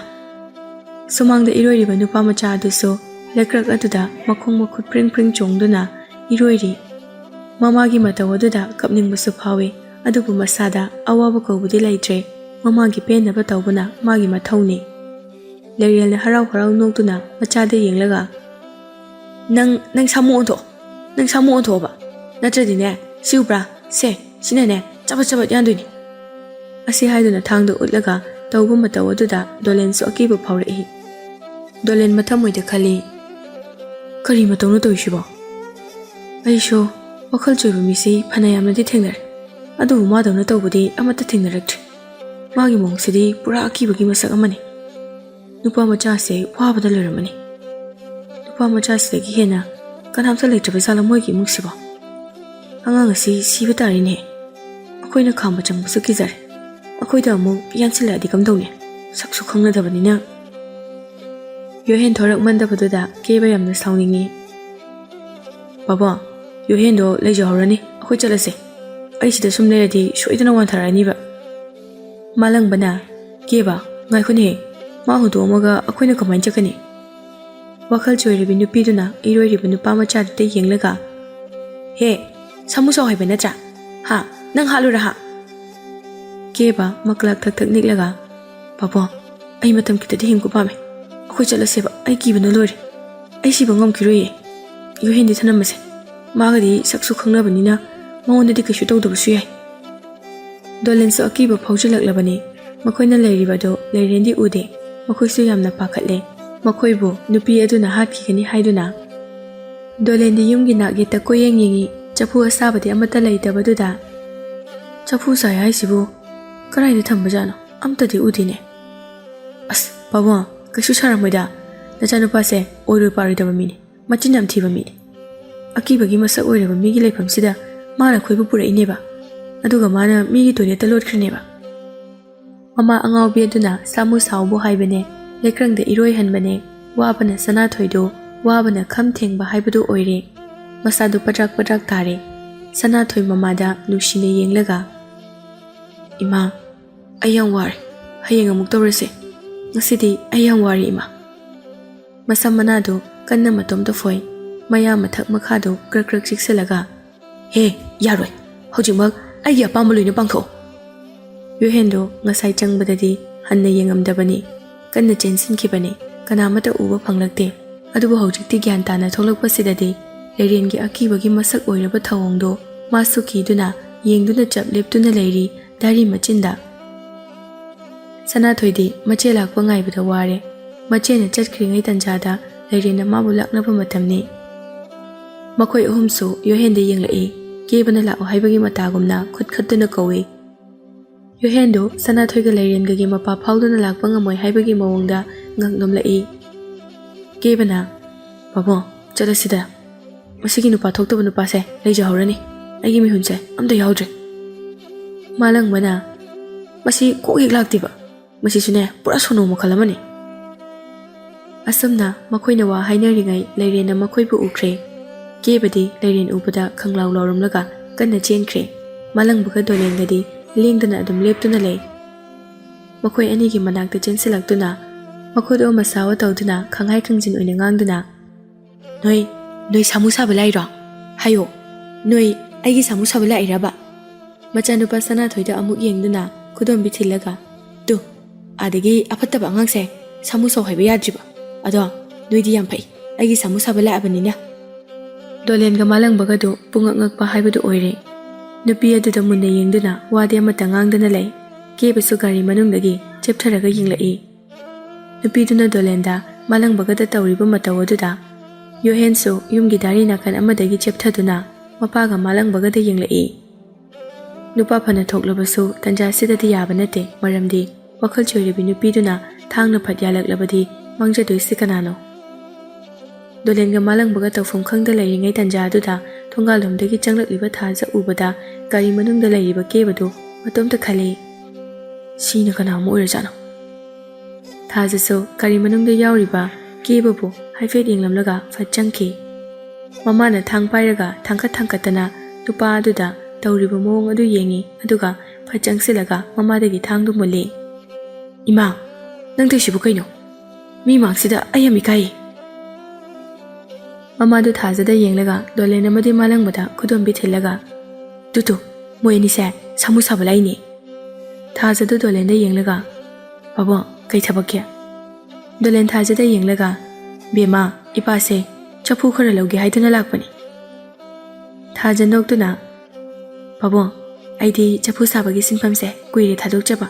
ꯁꯨꯃꯥꯡꯗ ꯏꯔꯣꯏꯔꯤꯕ ꯅꯨꯄꯥ ꯃꯆꯥ ꯑꯗꯨꯁꯨ ꯂꯩꯀ꯭ꯔꯛ ꯑꯗꯨꯗ ꯃꯈꯣꯡ ꯃꯈꯨꯠ ꯄ꯭ꯔꯤꯡ ꯆꯣꯡꯗꯨꯅ ꯏꯔꯣꯏꯔꯤ ꯃꯃꯥꯒꯤ ꯃꯇꯧ ꯑꯗꯨꯗ ꯀꯞꯅꯤꯡꯕꯁꯨ ꯐꯥꯎꯏ ꯑꯗꯨꯕꯨ ꯃꯁꯥꯗ ꯑꯋꯥꯕ ꯀꯧꯕꯗꯤ ꯂꯩꯇ꯭ꯔꯦ ꯃꯃꯥꯒꯤ ꯄꯦꯟꯅꯕ ꯇꯧꯕꯅ ꯃꯥꯒꯤ ꯃꯊꯧꯅꯤ ꯂꯩꯔꯦꯜꯅ ꯍꯔꯥꯎ ꯅꯣꯛꯇꯨꯅ ꯃꯆꯥꯗ ꯌꯦꯡꯂꯒ ꯅꯪ ꯁꯥꯃꯨ ꯑꯣꯟꯊꯣꯛꯑꯕ ꯅꯠꯇ꯭ꯔꯗꯤꯅꯦ ꯁꯤꯎꯕ꯭ꯔꯥ ꯁꯦ ꯁꯤꯅꯅꯦ ꯆꯕꯠ ꯌꯥꯟꯗꯣꯏꯅꯤ ꯑꯁꯤ ꯍꯥꯏꯗꯨꯅ ꯊꯥꯡꯗꯣ ꯎꯠꯂꯒ ꯇꯧꯕ ꯃꯇꯧ ꯑꯗꯨꯗ ꯗꯣꯂꯦꯟꯁꯨ ꯑꯀꯤꯕ ꯐꯥꯎꯔꯛꯏ ꯗꯣꯂꯦꯟ ꯃꯊꯃꯣꯏꯗ ꯈꯜꯂꯤ ꯀꯔꯤ ꯃꯇꯧꯅꯣ ꯇꯧꯔꯤꯁꯤꯕꯣ ꯑꯩꯁꯨ ꯋꯥꯈꯜ ꯆꯣꯏꯕ ꯃꯤꯁꯤ ꯐꯅꯌꯥꯝꯅꯗꯤ ꯊꯦꯡꯅꯔꯦ ꯑꯗꯨꯕꯨ ꯃꯥꯗꯧꯅ ꯇꯧꯕꯗꯤ ꯑꯃꯠꯇ ꯊꯦꯡꯅꯔꯛꯇ꯭ꯔꯤ ꯃꯥꯒꯤ ꯃꯑꯣꯡꯁꯤꯗꯤ ꯄꯨꯔꯥ ꯑꯀꯤꯕꯒꯤ ꯃꯁꯛ ꯑꯃꯅꯤ ꯅꯨꯄꯥ ꯃꯆꯥꯁꯦ ꯋꯥꯕꯗ ꯂꯣꯏꯔꯝꯃꯅꯤ ꯅꯨꯄꯥ ꯃꯆꯥꯁꯤꯗꯒꯤ ꯍꯦꯟꯅ ꯀꯅꯥꯝꯇ ꯂꯩꯇ꯭ꯔꯕ ꯖꯥꯠꯂ ꯃꯣꯏꯒꯤ ꯏꯃꯨꯡꯁꯤꯕꯣ ꯑꯉꯥꯡ ꯑꯁꯤ ꯁꯤꯕ ꯇꯥꯔꯤꯅꯦ ꯑꯩꯈꯣꯏꯅ ꯈꯥꯝꯕ ꯆꯪꯕꯁꯨ ꯀꯤꯖꯔꯦ ꯑꯩꯈꯣꯏꯗ ꯑꯃꯨꯛ ꯌꯥꯟꯁꯤꯜꯂꯛꯑꯗꯤ ꯀꯝꯗꯧꯅꯤ ꯁꯛꯁꯨ ꯈꯪꯅꯗꯕꯅꯤꯅ ꯌꯣꯍꯦꯟ ꯊꯣꯔꯛꯃꯟꯗꯕꯗꯨꯗ ꯀꯦꯕ ꯌꯥꯝꯅ ꯁꯥꯎꯅꯤꯡꯉꯤ ꯕꯥꯕꯥ ꯌꯣꯍꯦꯟꯗꯣ ꯂꯩꯖꯍꯧꯔꯅꯤ ꯑꯩꯈꯣꯏ ꯆꯠꯂꯁꯦ ꯑꯩ ꯁꯤꯗ ꯁꯨꯝ ꯂꯩꯔꯗꯤ ꯁꯣꯏꯗꯅ ꯋꯥꯟꯊꯔꯛꯑꯅꯤꯕ ꯃꯥꯂꯪꯕꯅ ꯀꯦꯕ ꯉꯥꯏꯈꯣꯅꯦ ꯃꯥ ꯍꯨꯟꯗꯣꯛꯑꯝꯃꯒ ꯑꯩꯈꯣꯏꯅ ꯀꯃꯥꯏꯅ ꯆꯠꯀꯅꯤ ꯋꯥꯈꯜ ꯆꯣꯏꯔꯤꯕꯤ ꯅꯨꯄꯤꯗꯨꯅ ꯏꯔꯣꯏꯔꯤꯕ ꯅꯨꯄꯥ ꯃꯆꯥꯗꯨꯗ ꯌꯦꯡꯂꯒ ꯍꯦ ꯁꯥꯃꯨ ꯆꯥꯎ ꯍꯥꯏꯕ ꯅꯠꯇ꯭ꯔꯥ ꯍꯥ ꯅꯪ ꯍꯥꯠꯂꯨꯔꯥ ꯍꯥ ꯀꯦꯕ ꯃꯀ꯭ꯂꯥꯛ ꯊꯛ ꯅꯤꯛꯂꯒ ꯕꯥꯕꯣ ꯑꯩ ꯃꯇꯝ ꯈꯤꯇꯗꯤ ꯍꯤꯡꯕ ꯄꯥꯝꯃꯦ ꯑꯩꯈꯣꯏ ꯆꯠꯂꯁꯦꯕ ꯑꯩ ꯀꯤꯕꯅ ꯂꯣꯏꯔꯦ ꯑꯩ ꯁꯤꯕ ꯉꯝꯈꯤꯔꯣꯏꯌꯦ ꯌꯨꯍꯦꯟꯗꯤ ꯊꯅꯝꯃꯁꯦ ꯃꯥꯒꯗꯤ ꯁꯛꯁꯨ ꯈꯪꯅꯕꯅꯤꯅ ꯃꯉꯣꯟꯗꯗꯤ ꯀꯩꯁꯨ ꯇꯧꯗꯕꯁꯨ ꯌꯥꯏ ꯗꯣꯂꯦꯟꯁꯨ ꯑꯀꯤꯕ ꯐꯥꯎꯖꯤꯜꯂꯛꯂꯕꯅꯤ ꯃꯈꯣꯏꯅ ꯂꯩꯔꯤꯕꯗꯣ ꯂꯩꯔꯦꯟꯗꯤ ꯎꯗꯦ ꯃꯈꯣꯏꯁꯨ ꯌꯥꯝꯅ ꯄꯥꯈꯠꯂꯦ ꯃꯈꯣꯏꯕꯨ ꯅꯨꯄꯤ ꯑꯗꯨꯅ ꯍꯥꯠꯈꯤꯒꯅꯤ ꯍꯥꯏꯗꯨꯅ ꯗꯣꯂꯦꯟꯗꯤ ꯌꯨꯝꯒꯤ ꯅꯥꯛꯌꯦꯠꯇ ꯀꯣꯏꯌꯦꯡ ꯌꯦꯡꯉꯤ ꯆꯐꯨ ꯑꯁꯥꯕꯗꯤ ꯑꯃꯠꯇ ꯂꯩꯇꯕꯗꯨꯗ ꯆꯐꯨ ꯁꯥꯏ ꯍꯥꯏꯁꯤꯕꯨ ꯀꯔꯥꯏꯗ ꯊꯝꯕꯖꯥꯠꯅꯣ ꯑꯝꯇꯗꯤ ꯎꯗꯦꯅꯦ ꯑꯁ ꯄꯥꯕꯨꯡ ꯀꯩꯁꯨ ꯁꯥꯔꯝꯃꯣꯏꯗ ꯅꯆꯥꯅꯨꯄꯥꯁꯦ ꯑꯣꯏꯔꯣꯏ ꯄꯥꯔꯣꯏꯗꯕ ꯃꯤꯅꯤ ꯃꯆꯤꯟ ꯌꯥꯝ ꯊꯤꯕ ꯃꯤꯅꯤ ꯑꯀꯤꯕꯒꯤ ꯃꯁꯛ ꯑꯣꯏꯔꯕ ꯃꯤꯒꯤ ꯂꯩꯐꯝꯁꯤꯗ ꯃꯥꯅ ꯑꯩꯈꯣꯏꯕꯨ ꯄꯨꯔꯛꯏꯅꯦꯕ ꯑꯗꯨꯒ ꯃꯥꯅ ꯃꯤꯒꯤ ꯇꯣꯏꯂꯦꯠꯇ ꯂꯣꯠꯈ꯭ꯔꯤꯅꯦꯕ ꯃꯃꯥ ꯑꯉꯥꯎꯕꯤ ꯑꯗꯨꯅ ꯁꯥꯃꯨ ꯁꯥꯎꯕꯨ ꯍꯥꯏꯕꯅꯦ ꯂꯩꯀ꯭ꯔꯪꯗ ꯏꯔꯣꯏꯍꯟꯕꯅꯦ ꯋꯥꯕꯅ ꯁꯅꯥꯊꯣꯏꯗꯣ ꯋꯥꯕꯅ ꯈꯝ ꯊꯦꯡꯕ ꯍꯥꯏꯕꯗꯨ ꯑꯣꯏꯔꯦ ꯃꯁꯥꯗꯨ ꯄꯗ꯭ꯔꯥꯛ ꯄꯗ꯭ꯔꯥꯛ ꯇꯥꯔꯦ ꯁꯅꯥꯊꯣꯏ ꯃꯃꯥꯗ ꯅꯨꯡꯁꯤꯅ ꯌꯦꯡꯂꯒ ꯏꯃꯥ ꯑꯩ ꯌꯥꯝ ꯋꯥꯔꯦ ꯍꯌꯦꯡ ꯑꯃꯨꯛ ꯇꯧꯔꯁꯦ ꯉꯁꯤꯗꯤ ꯑꯩ ꯌꯥꯝ ꯋꯥꯔꯦ ꯏꯃꯥ ꯃꯁꯝ ꯃꯅꯥꯗꯨ ꯀꯟꯅ ꯃꯇꯣꯝꯇ ꯐꯣꯏ ꯃꯌꯥ ꯃꯊꯛ ꯃꯈꯥꯗꯨ ꯀ꯭ꯔꯛ ꯀ꯭ꯔꯛ ꯆꯤꯛꯁꯤꯜꯂꯒ ꯍꯦ ꯌꯥꯔꯣꯏ ꯍꯧꯖꯤꯛꯃꯛ ꯑꯩꯒꯤ ꯑꯄꯥꯝꯕ ꯂꯣꯏꯅ ꯄꯥꯡꯊꯣꯛꯑꯣ ꯌꯨꯍꯦꯟꯗꯣ ꯉꯁꯥꯏ ꯆꯪꯕꯗꯗꯤ ꯍꯟꯅ ꯌꯦꯡꯉꯝꯗꯕꯅꯤ ꯀꯟꯅ ꯆꯦꯟꯁꯤꯟꯈꯤꯕꯅꯤ ꯀꯅꯥꯃꯠꯇ ꯎꯕ ꯐꯪꯂꯛꯇꯦ ꯑꯗꯨꯕꯨ ꯍꯧꯖꯤꯛꯇꯤ ꯒ꯭ꯌꯥꯟ ꯇꯥꯅ ꯊꯣꯛꯂꯛꯄꯁꯤꯗꯗꯤ ꯂꯩꯔꯦꯟꯒꯤ ꯑꯀꯤꯕꯒꯤ ꯃꯁꯛ ꯑꯣꯏꯔꯕ ꯊꯧꯑꯣꯡꯗꯣ ꯃꯥꯁꯨ ꯀꯤꯗꯨꯅ ꯌꯦꯡꯗꯨꯅ ꯆꯞ ꯂꯦꯞꯇꯨꯅ ꯂꯩꯔꯤ ꯗꯥꯔꯤ ꯃꯆꯤꯟꯗ ꯁꯅꯥꯊꯣꯏꯗꯤ ꯃꯆꯦ ꯂꯥꯛꯄ ꯉꯥꯏꯕꯗ ꯋꯥꯔꯦ ꯃꯆꯦꯅ ꯆꯠꯈ꯭ꯔꯤꯉꯩ ꯇꯟꯖꯥꯗ ꯂꯩꯔꯦꯟꯅ ꯃꯥꯕꯨ ꯂꯥꯛꯅꯕ ꯃꯇꯝꯅꯤ ꯃꯈꯣꯏ ꯑꯍꯨꯝꯁꯨ ꯌꯨꯍꯦꯟꯗ ꯌꯦꯡꯂꯛꯏ ꯀꯦꯕꯅ ꯂꯥꯛꯑꯣ ꯍꯥꯏꯕꯒꯤ ꯃꯇꯥꯒꯨꯝꯅ ꯈꯨꯠ ꯈꯠꯇꯨꯅ ꯀꯧꯏ ꯌꯨꯍꯦꯟꯗꯣ ꯁꯅꯥꯊꯣꯏꯒ ꯂꯩꯔꯦꯟꯒꯒꯤ ꯃꯄꯥ ꯐꯥꯎꯗꯨꯅ ꯂꯥꯛꯄ ꯉꯝꯃꯣꯏ ꯍꯥꯏꯕꯒꯤ ꯃꯑꯣꯡꯗ ꯉꯛ ꯅꯣꯝꯂꯛꯏ ꯀꯦꯕꯅ ꯄꯥꯕꯨꯡ ꯆꯠꯂꯁꯤꯗ ꯃꯁꯤꯒꯤ ꯅꯨꯄꯥ ꯊꯣꯛꯇꯕ ꯅꯨꯄꯥꯁꯦ ꯂꯩꯖꯍꯧꯔꯅꯤ ꯑꯩꯒꯤ ꯃꯤꯍꯨꯟꯁꯦ ꯑꯝꯇ ꯌꯥꯎꯗ꯭ꯔꯦ ꯃꯥꯂꯪꯕꯅ ꯃꯁꯤ ꯀꯣꯛ ꯍꯦꯛ ꯂꯥꯛꯇꯦꯕ ꯃꯁꯤꯁꯨꯅꯦ ꯄꯨꯔꯥ ꯁꯣꯅꯣ ꯃꯈꯜ ꯑꯃꯅꯤ ꯑꯁꯨꯝꯅ ꯃꯈꯣꯏꯅ ꯋꯥ ꯍꯥꯏꯅꯔꯤꯉꯩ ꯂꯩꯔꯦꯟꯅ ꯃꯈꯣꯏꯕꯨ ꯎꯈ꯭ꯔꯦ ꯀꯦꯕꯗꯤ ꯂꯩꯔꯦꯟ ꯎꯕꯗ ꯈꯪꯂꯥꯎ ꯂꯥꯎꯔꯝꯂꯒ ꯀꯟꯅ ꯆꯦꯟꯈ꯭ꯔꯦ ꯃꯥꯂꯪꯕꯒ ꯗꯣꯂꯦꯟꯒꯗꯤ ꯂꯦꯡꯗꯅ ꯑꯗꯨꯝ ꯂꯦꯞꯇꯨꯅ ꯂꯩ ꯃꯈꯣꯏ ꯑꯅꯤꯒꯤ ꯃꯅꯥꯛꯇ ꯆꯦꯟꯁꯤꯜꯂꯛꯇꯨꯅ ꯃꯈꯣꯏꯗꯣ ꯃꯁꯥꯋ ꯇꯧꯗꯨꯅ ꯈꯪꯍꯥꯏ ꯈꯪꯖꯤꯟ ꯑꯣꯏꯅ ꯉꯥꯡꯗꯨꯅ ꯅꯣꯏ ꯁꯥꯃꯨ ꯁꯥꯕ ꯂꯥꯛꯏꯔꯣ ꯍꯥꯏꯌꯣ ꯅꯣꯏ ꯑꯩꯒꯤ ꯁꯥꯃꯨ ꯁꯥꯕ ꯂꯥꯛꯏꯔꯕ ꯃꯆꯥꯅꯨꯄꯥ ꯁꯅꯥꯊꯣꯏꯗ ꯑꯃꯨꯛ ꯌꯦꯡꯗꯨꯅ ꯈꯨꯗꯣꯝꯕꯤ ꯊꯤꯜꯂꯒ ꯇꯨ ꯑꯗꯒꯤ ꯑꯐꯠꯇꯕ ꯑꯉꯥꯡꯁꯦ ꯁꯥꯃꯨ ꯁꯥꯎ ꯍꯥꯏꯕ ꯌꯥꯗ꯭ꯔꯤꯕ ꯑꯗꯣ ꯅꯣꯏꯗꯤ ꯌꯥꯝ ꯐꯩ ꯑꯩꯒꯤ ꯁꯥꯃꯨ ꯁꯥꯕ ꯂꯥꯛꯑꯕꯅꯤꯅ ꯗꯣꯂꯦꯟꯒ ꯃꯥꯂꯪꯕꯒꯗꯨ ꯄꯨꯡꯉꯛ ꯉꯛꯄ ꯍꯥꯏꯕꯗꯨ ꯑꯣꯏꯔꯦ ꯅꯨꯄꯤ ꯑꯗꯨꯗ ꯃꯨꯟꯅ ꯌꯦꯡꯗꯨꯅ ꯋꯥꯗꯤ ꯑꯃꯠꯇ ꯉꯥꯡꯗꯅ ꯂꯩ ꯀꯦꯕꯁꯨ ꯒꯥꯔꯤ ꯃꯅꯨꯡꯗꯒꯤ ꯆꯦꯞꯊꯔꯒ ꯌꯦꯡꯂꯛꯏ ꯅꯨꯄꯤꯗꯨꯅ ꯗꯣꯂꯦꯟꯗ ꯃꯥꯂꯪꯕꯒꯗ ꯇꯧꯔꯤꯕ ꯃꯇꯧ ꯑꯗꯨꯗ ꯌꯨꯍꯦꯟꯁꯨ ꯌꯨꯝꯒꯤ ꯗꯥꯔꯤ ナꯀꯟ ꯑꯃꯗꯒꯤ ꯆꯦꯞꯊꯗꯨꯅ ꯃꯄꯥꯒ ꯃꯥꯂꯪꯕꯒꯗ ꯌꯦꯡꯂꯛꯏ ꯅꯨꯄꯥ ꯐꯅ ꯊꯣꯛꯂꯕꯁꯨ ꯇꯟꯖꯥꯁꯤꯗꯗꯤ ꯌꯥꯕ ꯅꯠꯇꯦ ꯃꯔꯝꯗꯤ ꯋꯥꯈꯜ ꯆꯣꯏꯔꯤꯕꯤ ꯅꯨꯄꯤꯗꯨꯅ ꯊꯥꯡꯅ ꯐꯠ ꯌꯥꯜꯂꯛꯂꯕꯗꯤ ꯃꯥꯡꯖꯗꯣꯏꯁꯤ ꯀꯅꯥꯅꯣ ꯗꯣꯂꯦꯟꯒ ꯃꯥꯂꯪꯕꯒ ꯇꯧꯐꯝ ꯈꯪꯗ ꯂꯩꯔꯤꯉꯩ ꯇꯟꯖꯥ ꯑꯗꯨꯗ ꯊꯣꯡꯒꯥꯜꯂꯣꯝꯗꯒꯤ ꯆꯪꯂꯛꯂꯤꯕ ꯊꯥꯖ ꯎꯕꯗ ꯒꯥꯔꯤ ꯃꯅꯨꯡꯗ ꯂꯩꯔꯤꯕ ꯀꯦꯕꯗꯨ ꯃꯇꯣꯝꯇ ꯈꯜꯂꯤ ꯁꯤꯅ ꯀꯅꯥ ꯑꯃ ꯑꯣꯏꯔꯖꯥꯠꯅꯣ ꯊꯥꯖꯁꯨ ꯒꯥꯔꯤ ꯃꯅꯨꯡꯗ ꯌꯥꯎꯔꯤꯕ ꯀꯦꯕꯕꯨ ꯍꯥꯏꯐꯦꯠ ꯌꯦꯡꯂꯝꯂꯒ ꯐꯠ ꯆꯪꯈꯤ ꯃꯃꯥꯅ ꯊꯥꯡ ꯄꯥꯏꯔꯒ ꯊꯥꯡꯀꯠꯇꯅ ꯅꯨꯄꯥ ꯑꯗꯨꯗ ꯇꯧꯔꯤꯕ ꯃꯑꯣꯡ ꯑꯗꯨ ꯌꯦꯡꯉꯤ ꯑꯗꯨꯒ ꯐꯠ ꯆꯪꯁꯤꯜꯂꯒ ꯃꯃꯥꯗꯒꯤ ꯊꯥꯡꯗꯨ ꯃꯨꯜꯂꯤ ꯏꯃꯥ ꯅꯪ ꯇꯧꯏꯁꯤꯕꯨ ꯀꯩꯅꯣ ꯃꯤ ꯃꯥꯡꯁꯤꯗ ꯑꯩ ꯌꯥꯝ ꯏꯀꯥꯏꯌꯦ ꯃꯃꯥꯗꯨ ꯊꯥꯖꯗ ꯌꯦꯡꯂꯒ ꯗꯣꯂꯦꯟ ꯑꯃꯗꯤ ꯃꯥꯂꯪꯕꯗ ꯈꯨꯗꯣꯝꯕꯤ ꯊꯤꯜꯂꯒ ꯇꯨ ꯃꯣꯏ ꯑꯅꯤꯁꯦ ꯁꯥꯃꯨ ꯁꯥꯕ ꯂꯥꯛꯏꯅꯦ ꯊꯥꯖꯗꯨ ꯗꯣꯂꯦꯟꯗ ꯌꯦꯡꯂꯒ ꯄꯥꯕꯨꯡ ꯀꯩ ꯊꯕꯛꯀꯤ ꯗꯣꯂꯦꯟ ꯊꯥꯖꯗ ꯌꯦꯡꯂꯒ ꯕꯦꯃꯥ ꯏꯄꯥꯁꯦ ꯆꯐꯨ ꯈꯔ ꯂꯧꯒꯦ ꯍꯥꯏꯗꯨꯅ ꯂꯥꯛꯄꯅꯤ ꯊꯥꯖ ꯅꯣꯛꯇꯨꯅ ꯄꯥꯕꯨꯡ ꯑꯩꯗꯤ ꯆꯐꯨ ꯁꯥꯕꯒꯤ ꯁꯤꯟꯐꯝꯁꯦ ꯀꯨꯏꯔꯦ ꯊꯥꯗꯣꯛꯆꯕ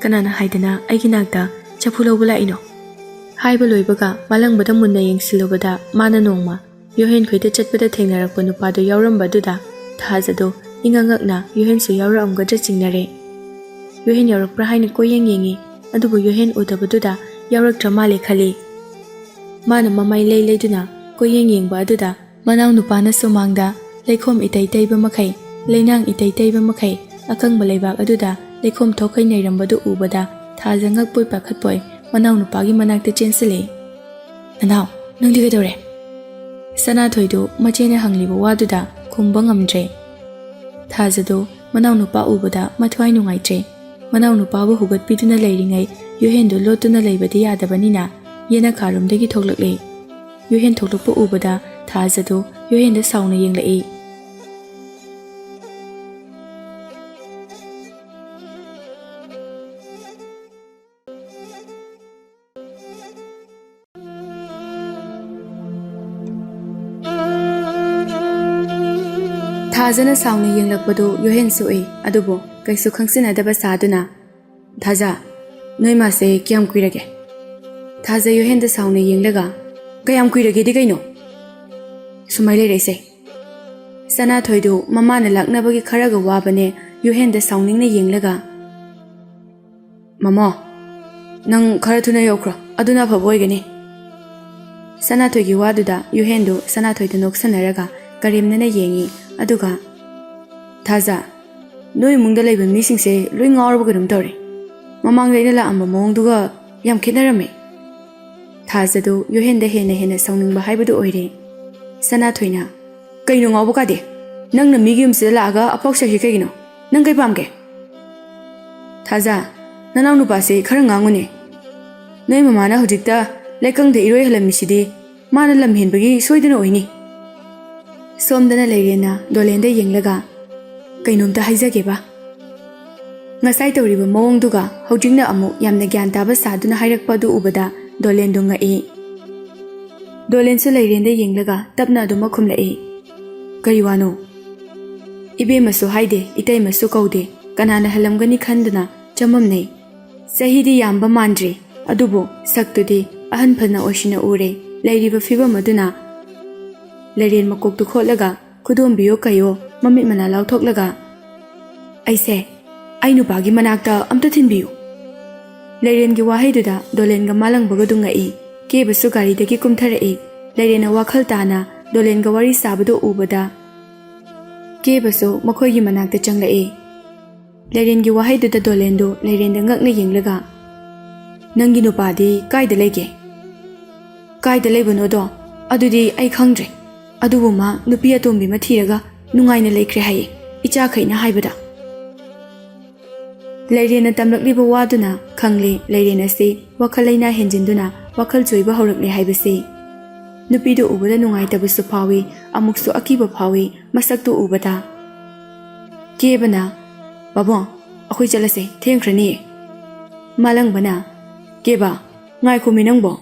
ꯀꯅꯥꯅ ꯍꯥꯏꯗꯅ ꯑꯩꯒꯤ ꯅꯥꯛꯇ ꯆꯐꯨ ꯂꯧꯕ ꯂꯥꯛꯏꯅꯣ ꯍꯥꯏꯕ ꯂꯣꯏꯕꯒ ꯃꯥꯂꯪꯕꯗ ꯃꯨꯟꯅ ꯌꯦꯡꯁꯤꯜꯂꯨꯕꯗ ꯃꯥꯅ ꯅꯣꯡꯃ ꯌꯨꯍꯦꯟ ꯈꯣꯏꯗ ꯆꯠꯄꯗ ꯊꯦꯡꯅꯔꯛꯄ ꯅꯨꯄꯥꯗꯨ ꯌꯥꯎꯔꯝꯕꯗꯨꯗ ꯊꯥꯖꯗꯣ ꯏꯉꯛꯉꯛꯅ ꯌꯨꯍꯦꯟꯁꯨ ꯌꯥꯎꯔꯛꯑꯝꯒꯗ꯭ꯔꯥ ꯆꯤꯡꯅꯔꯦ ꯌꯨꯍꯦꯟ ꯌꯥꯎꯔꯛꯄ꯭ꯔꯥ ꯍꯥꯏꯅ ꯀꯣꯏꯌꯦꯡ ꯌꯦꯡꯉꯤ ꯑꯗꯨꯕꯨ ꯌꯨꯍꯦꯟ ꯎꯗꯕꯗꯨꯗ ꯌꯥꯎꯔꯛꯇ꯭ꯔ ꯃꯥꯜꯂꯦ ꯈꯜꯂꯤ ꯃꯥꯅ ꯃꯃꯥꯏ ꯂꯩꯗꯨꯅ ꯀꯣꯏꯌꯦꯡ ꯌꯦꯡꯕ ꯑꯗꯨꯗ ꯃꯅꯥꯎ ꯅꯨꯄꯥꯅ ꯁꯨꯃꯥꯡꯗ ꯂꯩꯈꯣꯝ ꯏꯇꯩ ꯇꯩꯕ ꯃꯈꯩ ꯂꯩꯅꯥꯡ ꯏꯇꯩ ꯇꯩꯕ ꯃꯈꯩ ꯑꯀꯪꯕ ꯂꯩꯕꯥꯛ ꯑꯗꯨꯗ ꯂꯩꯈꯣꯝ ꯊꯣꯛꯈꯩ ꯅꯩꯔꯝꯕꯗꯨ ꯎꯕꯗ ꯊꯥꯖ ꯉꯛꯄꯣꯏ ꯄꯥꯈꯠꯄꯣꯏ ꯃꯅꯥꯎ ꯅꯨꯄꯥꯒꯤ ꯃꯅꯥꯛꯇ ꯆꯦꯟꯁꯤꯜꯂꯤ ꯅꯅꯥꯎ ꯅꯪꯗꯤ ꯀꯩꯗꯧꯔꯦ ꯁꯅꯥꯊꯣꯏꯗꯨ ꯃꯆꯦꯅ ꯍꯪꯂꯤꯕ ꯋꯥꯗꯨꯗ ꯈꯨꯝꯕ ꯉꯝꯗ꯭ꯔꯦ ꯊꯥꯖꯗꯣ ꯃꯅꯥꯎ ꯅꯨꯄꯥ ꯎꯕꯗ ꯃꯊ꯭ꯋꯥꯏ ꯅꯨꯡꯉꯥꯏꯇ꯭ꯔꯦ ꯃꯅꯥꯎ ꯅꯨꯄꯥꯕꯨ ꯍꯨꯒꯠꯄꯤꯗꯨꯅ ꯂꯩꯔꯤꯉꯩ ꯌꯨꯍꯦꯟꯗꯨ ꯂꯣꯠꯇꯨꯅ ꯂꯩꯕꯗꯤ ꯌꯥꯗꯕꯅꯤꯅ ꯌꯦꯅꯈꯥꯔꯣꯝꯗꯒꯤ ꯊꯣꯛꯂꯛꯂꯦ ꯌꯨꯍꯦꯟ ꯊꯣꯛꯂꯛꯄ ꯎꯕꯗ ꯊꯥꯖꯗꯣ ꯌꯨꯍꯦꯟꯗ ꯁꯥꯎꯅ ꯌꯦꯡꯂꯛꯏ ꯊꯥꯖꯅ ꯁꯥꯎꯅ ꯌꯦꯡꯂꯛꯄꯗꯨ ꯌꯣꯍꯦꯟꯁꯨ ꯎꯏ ꯑꯗꯨꯕꯨ ꯀꯩꯁꯨ ꯈꯪꯁꯤꯟꯅꯗꯕ ꯁꯥꯗꯨꯅ ꯊꯥꯖ ꯅꯣꯏ ꯃꯥꯁꯦ ꯀꯌꯥꯝ ꯀꯨꯏꯔꯒꯦ? ꯊꯥꯖ ꯌꯣꯍꯦꯟꯗ ꯁꯥꯎꯅ ꯌꯦꯡꯂꯒ ꯀꯌꯥꯝ ꯀꯨꯏꯔꯒꯦꯗꯤ ꯀꯩꯅꯣ? ꯁꯨꯃꯥꯏ ꯂꯩꯔꯛꯏꯁꯦ꯫ ꯁꯅꯥꯊꯣꯏꯗꯨ ꯃꯃꯥꯅ ꯂꯥꯛꯅꯕꯒꯤ ꯈꯔꯒ ꯋꯥꯕꯅꯦ ꯌꯣꯍꯦꯟꯗ ꯁꯥꯎꯅꯤꯡꯅ ꯌꯦꯡꯂꯒ ꯃꯃꯣ ꯅꯪ ꯈꯔ ꯊꯨꯅ ꯌꯧꯈ꯭ꯔꯣ ꯑꯗꯨꯅ ꯑꯐꯕ ꯑꯣꯏꯒꯅꯤ꯫ ꯁꯅꯥꯊꯣꯏꯒꯤ ꯋꯥꯗꯨꯗ ꯌꯣꯍꯦꯟꯗꯨ ꯁꯅꯥꯊꯣꯏꯗ ꯅꯣꯛꯁꯟꯅꯔꯒ ꯀꯔꯦꯝꯅꯅ ꯌꯦꯡꯉꯤ ꯑꯗꯨꯒ ꯊꯥꯖ ꯅꯣꯏ ꯏꯃꯨꯡꯗ ꯂꯩꯕ ꯃꯤꯁꯤꯡꯁꯦ ꯂꯣꯏ ꯉꯥꯎꯔꯕ ꯀꯩꯅꯣꯝ ꯇꯧꯔꯦ꯫ ꯃꯃꯥꯡꯗ ꯑꯩꯅ ꯂꯥꯛꯑꯝꯕ ꯃꯑꯣꯡꯗꯨꯒ ꯌꯥꯝ ꯈꯦꯠꯅꯔꯝꯃꯦ꯫ ꯊꯥꯖꯗꯨ ꯌꯣꯍꯦꯟꯗ ꯍꯦꯟꯅ ꯁꯥꯎꯅꯤꯡꯕ ꯍꯥꯏꯕꯗꯨ ꯑꯣꯏꯔꯦ꯫ ꯁꯅꯥꯊꯣꯏꯅ ꯀꯩꯅꯣ ꯉꯥꯎꯕ ꯀꯥꯗꯦ ꯅꯪꯅ ꯃꯤꯒꯤ ꯌꯨꯝꯁꯤꯗ ꯂꯥꯛꯑꯒ ꯑꯐꯥꯎ ꯁꯥꯏꯁꯤ ꯀꯩꯒꯤꯅꯣ? ꯅꯪ ꯀꯩ ꯄꯥꯝꯒꯦ? ꯊꯥꯖ ꯅꯅꯥꯎ ꯅꯨꯄꯥꯁꯦ ꯈꯔ ꯉꯥꯡꯉꯨꯅꯦ꯫ ꯅꯣꯏ ꯃꯃꯥꯅ ꯍꯧꯖꯤꯛꯇ ꯂꯩꯀꯪꯗ ꯏꯔꯣꯏꯍꯜꯂꯝꯃꯤꯁꯤꯗꯤ ꯃꯥꯅ ꯂꯝ ꯍꯦꯟꯕꯒꯤ ꯁꯣꯏꯗꯅ ꯑꯣꯏꯅꯤ꯫ ꯁꯣꯝꯗꯅ ꯂꯩꯔꯦꯅ ꯗꯣꯂꯦꯟꯗ ꯌꯦꯡꯂꯒ ꯀꯩꯅꯣꯝꯇ ꯍꯥꯏꯖꯒꯦꯕ꯫ ꯉꯁꯥꯏ ꯇꯧꯔꯤꯕ ꯃꯑꯣꯡꯗꯨꯒ ꯍꯧꯖꯤꯛꯅ ꯑꯃꯨꯛ ꯌꯥꯝꯅ ꯒ꯭ꯌꯥꯟ ꯇꯥꯕ ꯁꯥꯗꯨꯅ ꯍꯥꯏꯔꯛꯄ ꯑꯗꯨ ꯎꯕꯗ ꯗꯣꯂꯦꯟꯗꯨ ꯉꯛꯏ꯫ ꯗꯣꯂꯦꯟꯁꯨ ꯂꯩꯔꯦꯟꯗ ꯌꯦꯡꯂꯒ ꯇꯞꯅ ꯑꯗꯨꯃꯛ ꯈꯨꯝꯂꯛꯏ꯫ ꯀꯔꯤ ꯋꯥꯅꯣ? ꯏꯕꯦꯝꯃꯁꯨ ꯍꯥꯏꯗꯦ ꯏꯇꯩꯃꯁꯨ ꯀꯧꯗꯦ ꯀꯅꯥꯅ ꯍꯜꯂꯝꯒꯅꯤ ꯈꯟꯗꯨꯅ ꯆꯃꯝꯅꯩ꯫ ꯆꯍꯤꯗꯤ ꯌꯥꯝꯕ ꯃꯥꯟꯗ꯭ꯔꯤ ꯑꯗꯨꯕꯨ ꯁꯛꯇꯨꯗꯤ ꯑꯍꯟ ꯐꯅ ꯑꯣꯏꯁꯤꯟꯅ ꯎꯔꯦ꯫ ꯂꯩꯔꯤꯕ ꯐꯤꯕꯝ ꯑꯗꯨꯅ ꯂꯩꯔꯦꯟ ꯃꯀꯣꯛꯇꯨ ꯈꯣꯠꯂꯒ ꯈꯨꯗꯣꯝꯕꯤꯌꯣ ꯀꯩꯌꯣ ꯃꯃꯤꯠ ꯃꯅꯥ ꯂꯥꯎꯊꯣꯛꯂꯒ ꯑꯩꯁꯦ ꯑꯩ ꯅꯨꯄꯥꯒꯤ ꯃꯅꯥꯛꯇ ꯑꯝꯇ ꯊꯤꯟꯕꯤꯌꯨ꯫ ꯂꯩꯔꯦꯟꯒꯤ ꯋꯥꯍꯩꯗꯨꯗ ꯗꯣꯂꯦꯟꯒ ꯃꯥꯂꯪꯕꯒꯗꯨ ꯉꯛꯏ꯫ ꯀꯦꯕꯁꯨ ꯒꯥꯔꯤꯗꯒꯤ ꯀꯨꯝꯊꯔꯛꯏ꯫ ꯂꯩꯔꯦꯟꯅ ꯋꯥꯈꯜ ꯇꯥꯅ ꯗꯣꯂꯦꯟꯒ ꯋꯥꯔꯤ ꯁꯥꯕꯗꯨ ꯎꯕꯗ ꯀꯦꯕꯁꯨ ꯃꯈꯣꯏꯒꯤ ꯃꯅꯥꯛꯇ ꯆꯪꯂꯛꯏ꯫ ꯂꯩꯔꯦꯟꯒꯤ ꯋꯥꯍꯩꯗꯨꯗ ꯗꯣꯂꯦꯟꯗꯨ ꯂꯩꯔꯦꯟꯗ ꯉꯛꯅ ꯌꯦꯡꯂꯒ ꯅꯪꯒꯤ ꯅꯨꯄꯥꯗꯤ ꯀꯥꯏꯗ ꯂꯩꯒꯦ? ꯀꯥꯏꯗ ꯂꯩꯕꯅꯣꯗꯣ ꯑꯗꯨꯗꯤ ꯑꯩ ꯈꯪꯗ꯭ꯔꯦ ꯑꯗꯨꯕꯨ ꯃꯥ ꯅꯨꯄꯤ ꯑꯇꯣꯝꯕꯤ ꯑꯃ ꯊꯤꯔꯒ ꯅꯨꯡꯉꯥꯏꯅ ꯂꯩꯈ꯭ꯔꯦ ꯍꯥꯏꯌꯦ ꯏꯆꯥꯈꯩꯅ ꯍꯥꯏꯕꯗ꯫ ꯂꯩꯔꯦꯟꯅ ꯇꯝꯂꯛꯂꯤꯕ ꯋꯥꯗꯨꯅ ꯈꯪꯂꯦ ꯂꯩꯔꯦꯟ ꯑꯁꯤ ꯋꯥꯈꯜ ꯂꯩꯅꯥ ꯍꯦꯟꯖꯤꯟꯗꯨꯅ ꯋꯥꯈꯜ ꯆꯣꯏꯕ ꯍꯧꯔꯛꯂꯦ ꯍꯥꯏꯕꯁꯤ꯫ ꯅꯨꯄꯤꯗꯨ ꯎꯕꯗ ꯅꯨꯡꯉꯥꯏꯇꯕꯁꯨ ꯐꯥꯎꯏ ꯑꯃꯨꯛꯁꯨ ꯑꯀꯤꯕ ꯐꯥꯎꯏ ꯃꯁꯛꯇꯨ ꯎꯕꯗ꯫ ꯀꯦꯕꯅ ꯕꯥꯕꯣꯡ ꯑꯩꯈꯣꯏ ꯆꯠꯂꯁꯦ ꯊꯦꯡꯈ꯭ꯔꯅꯤꯌꯦ꯫ ꯃꯥꯂꯪꯕꯅ ꯀꯦꯕ ꯉꯥꯏꯈꯣꯃꯤ ꯅꯪꯕꯣ꯫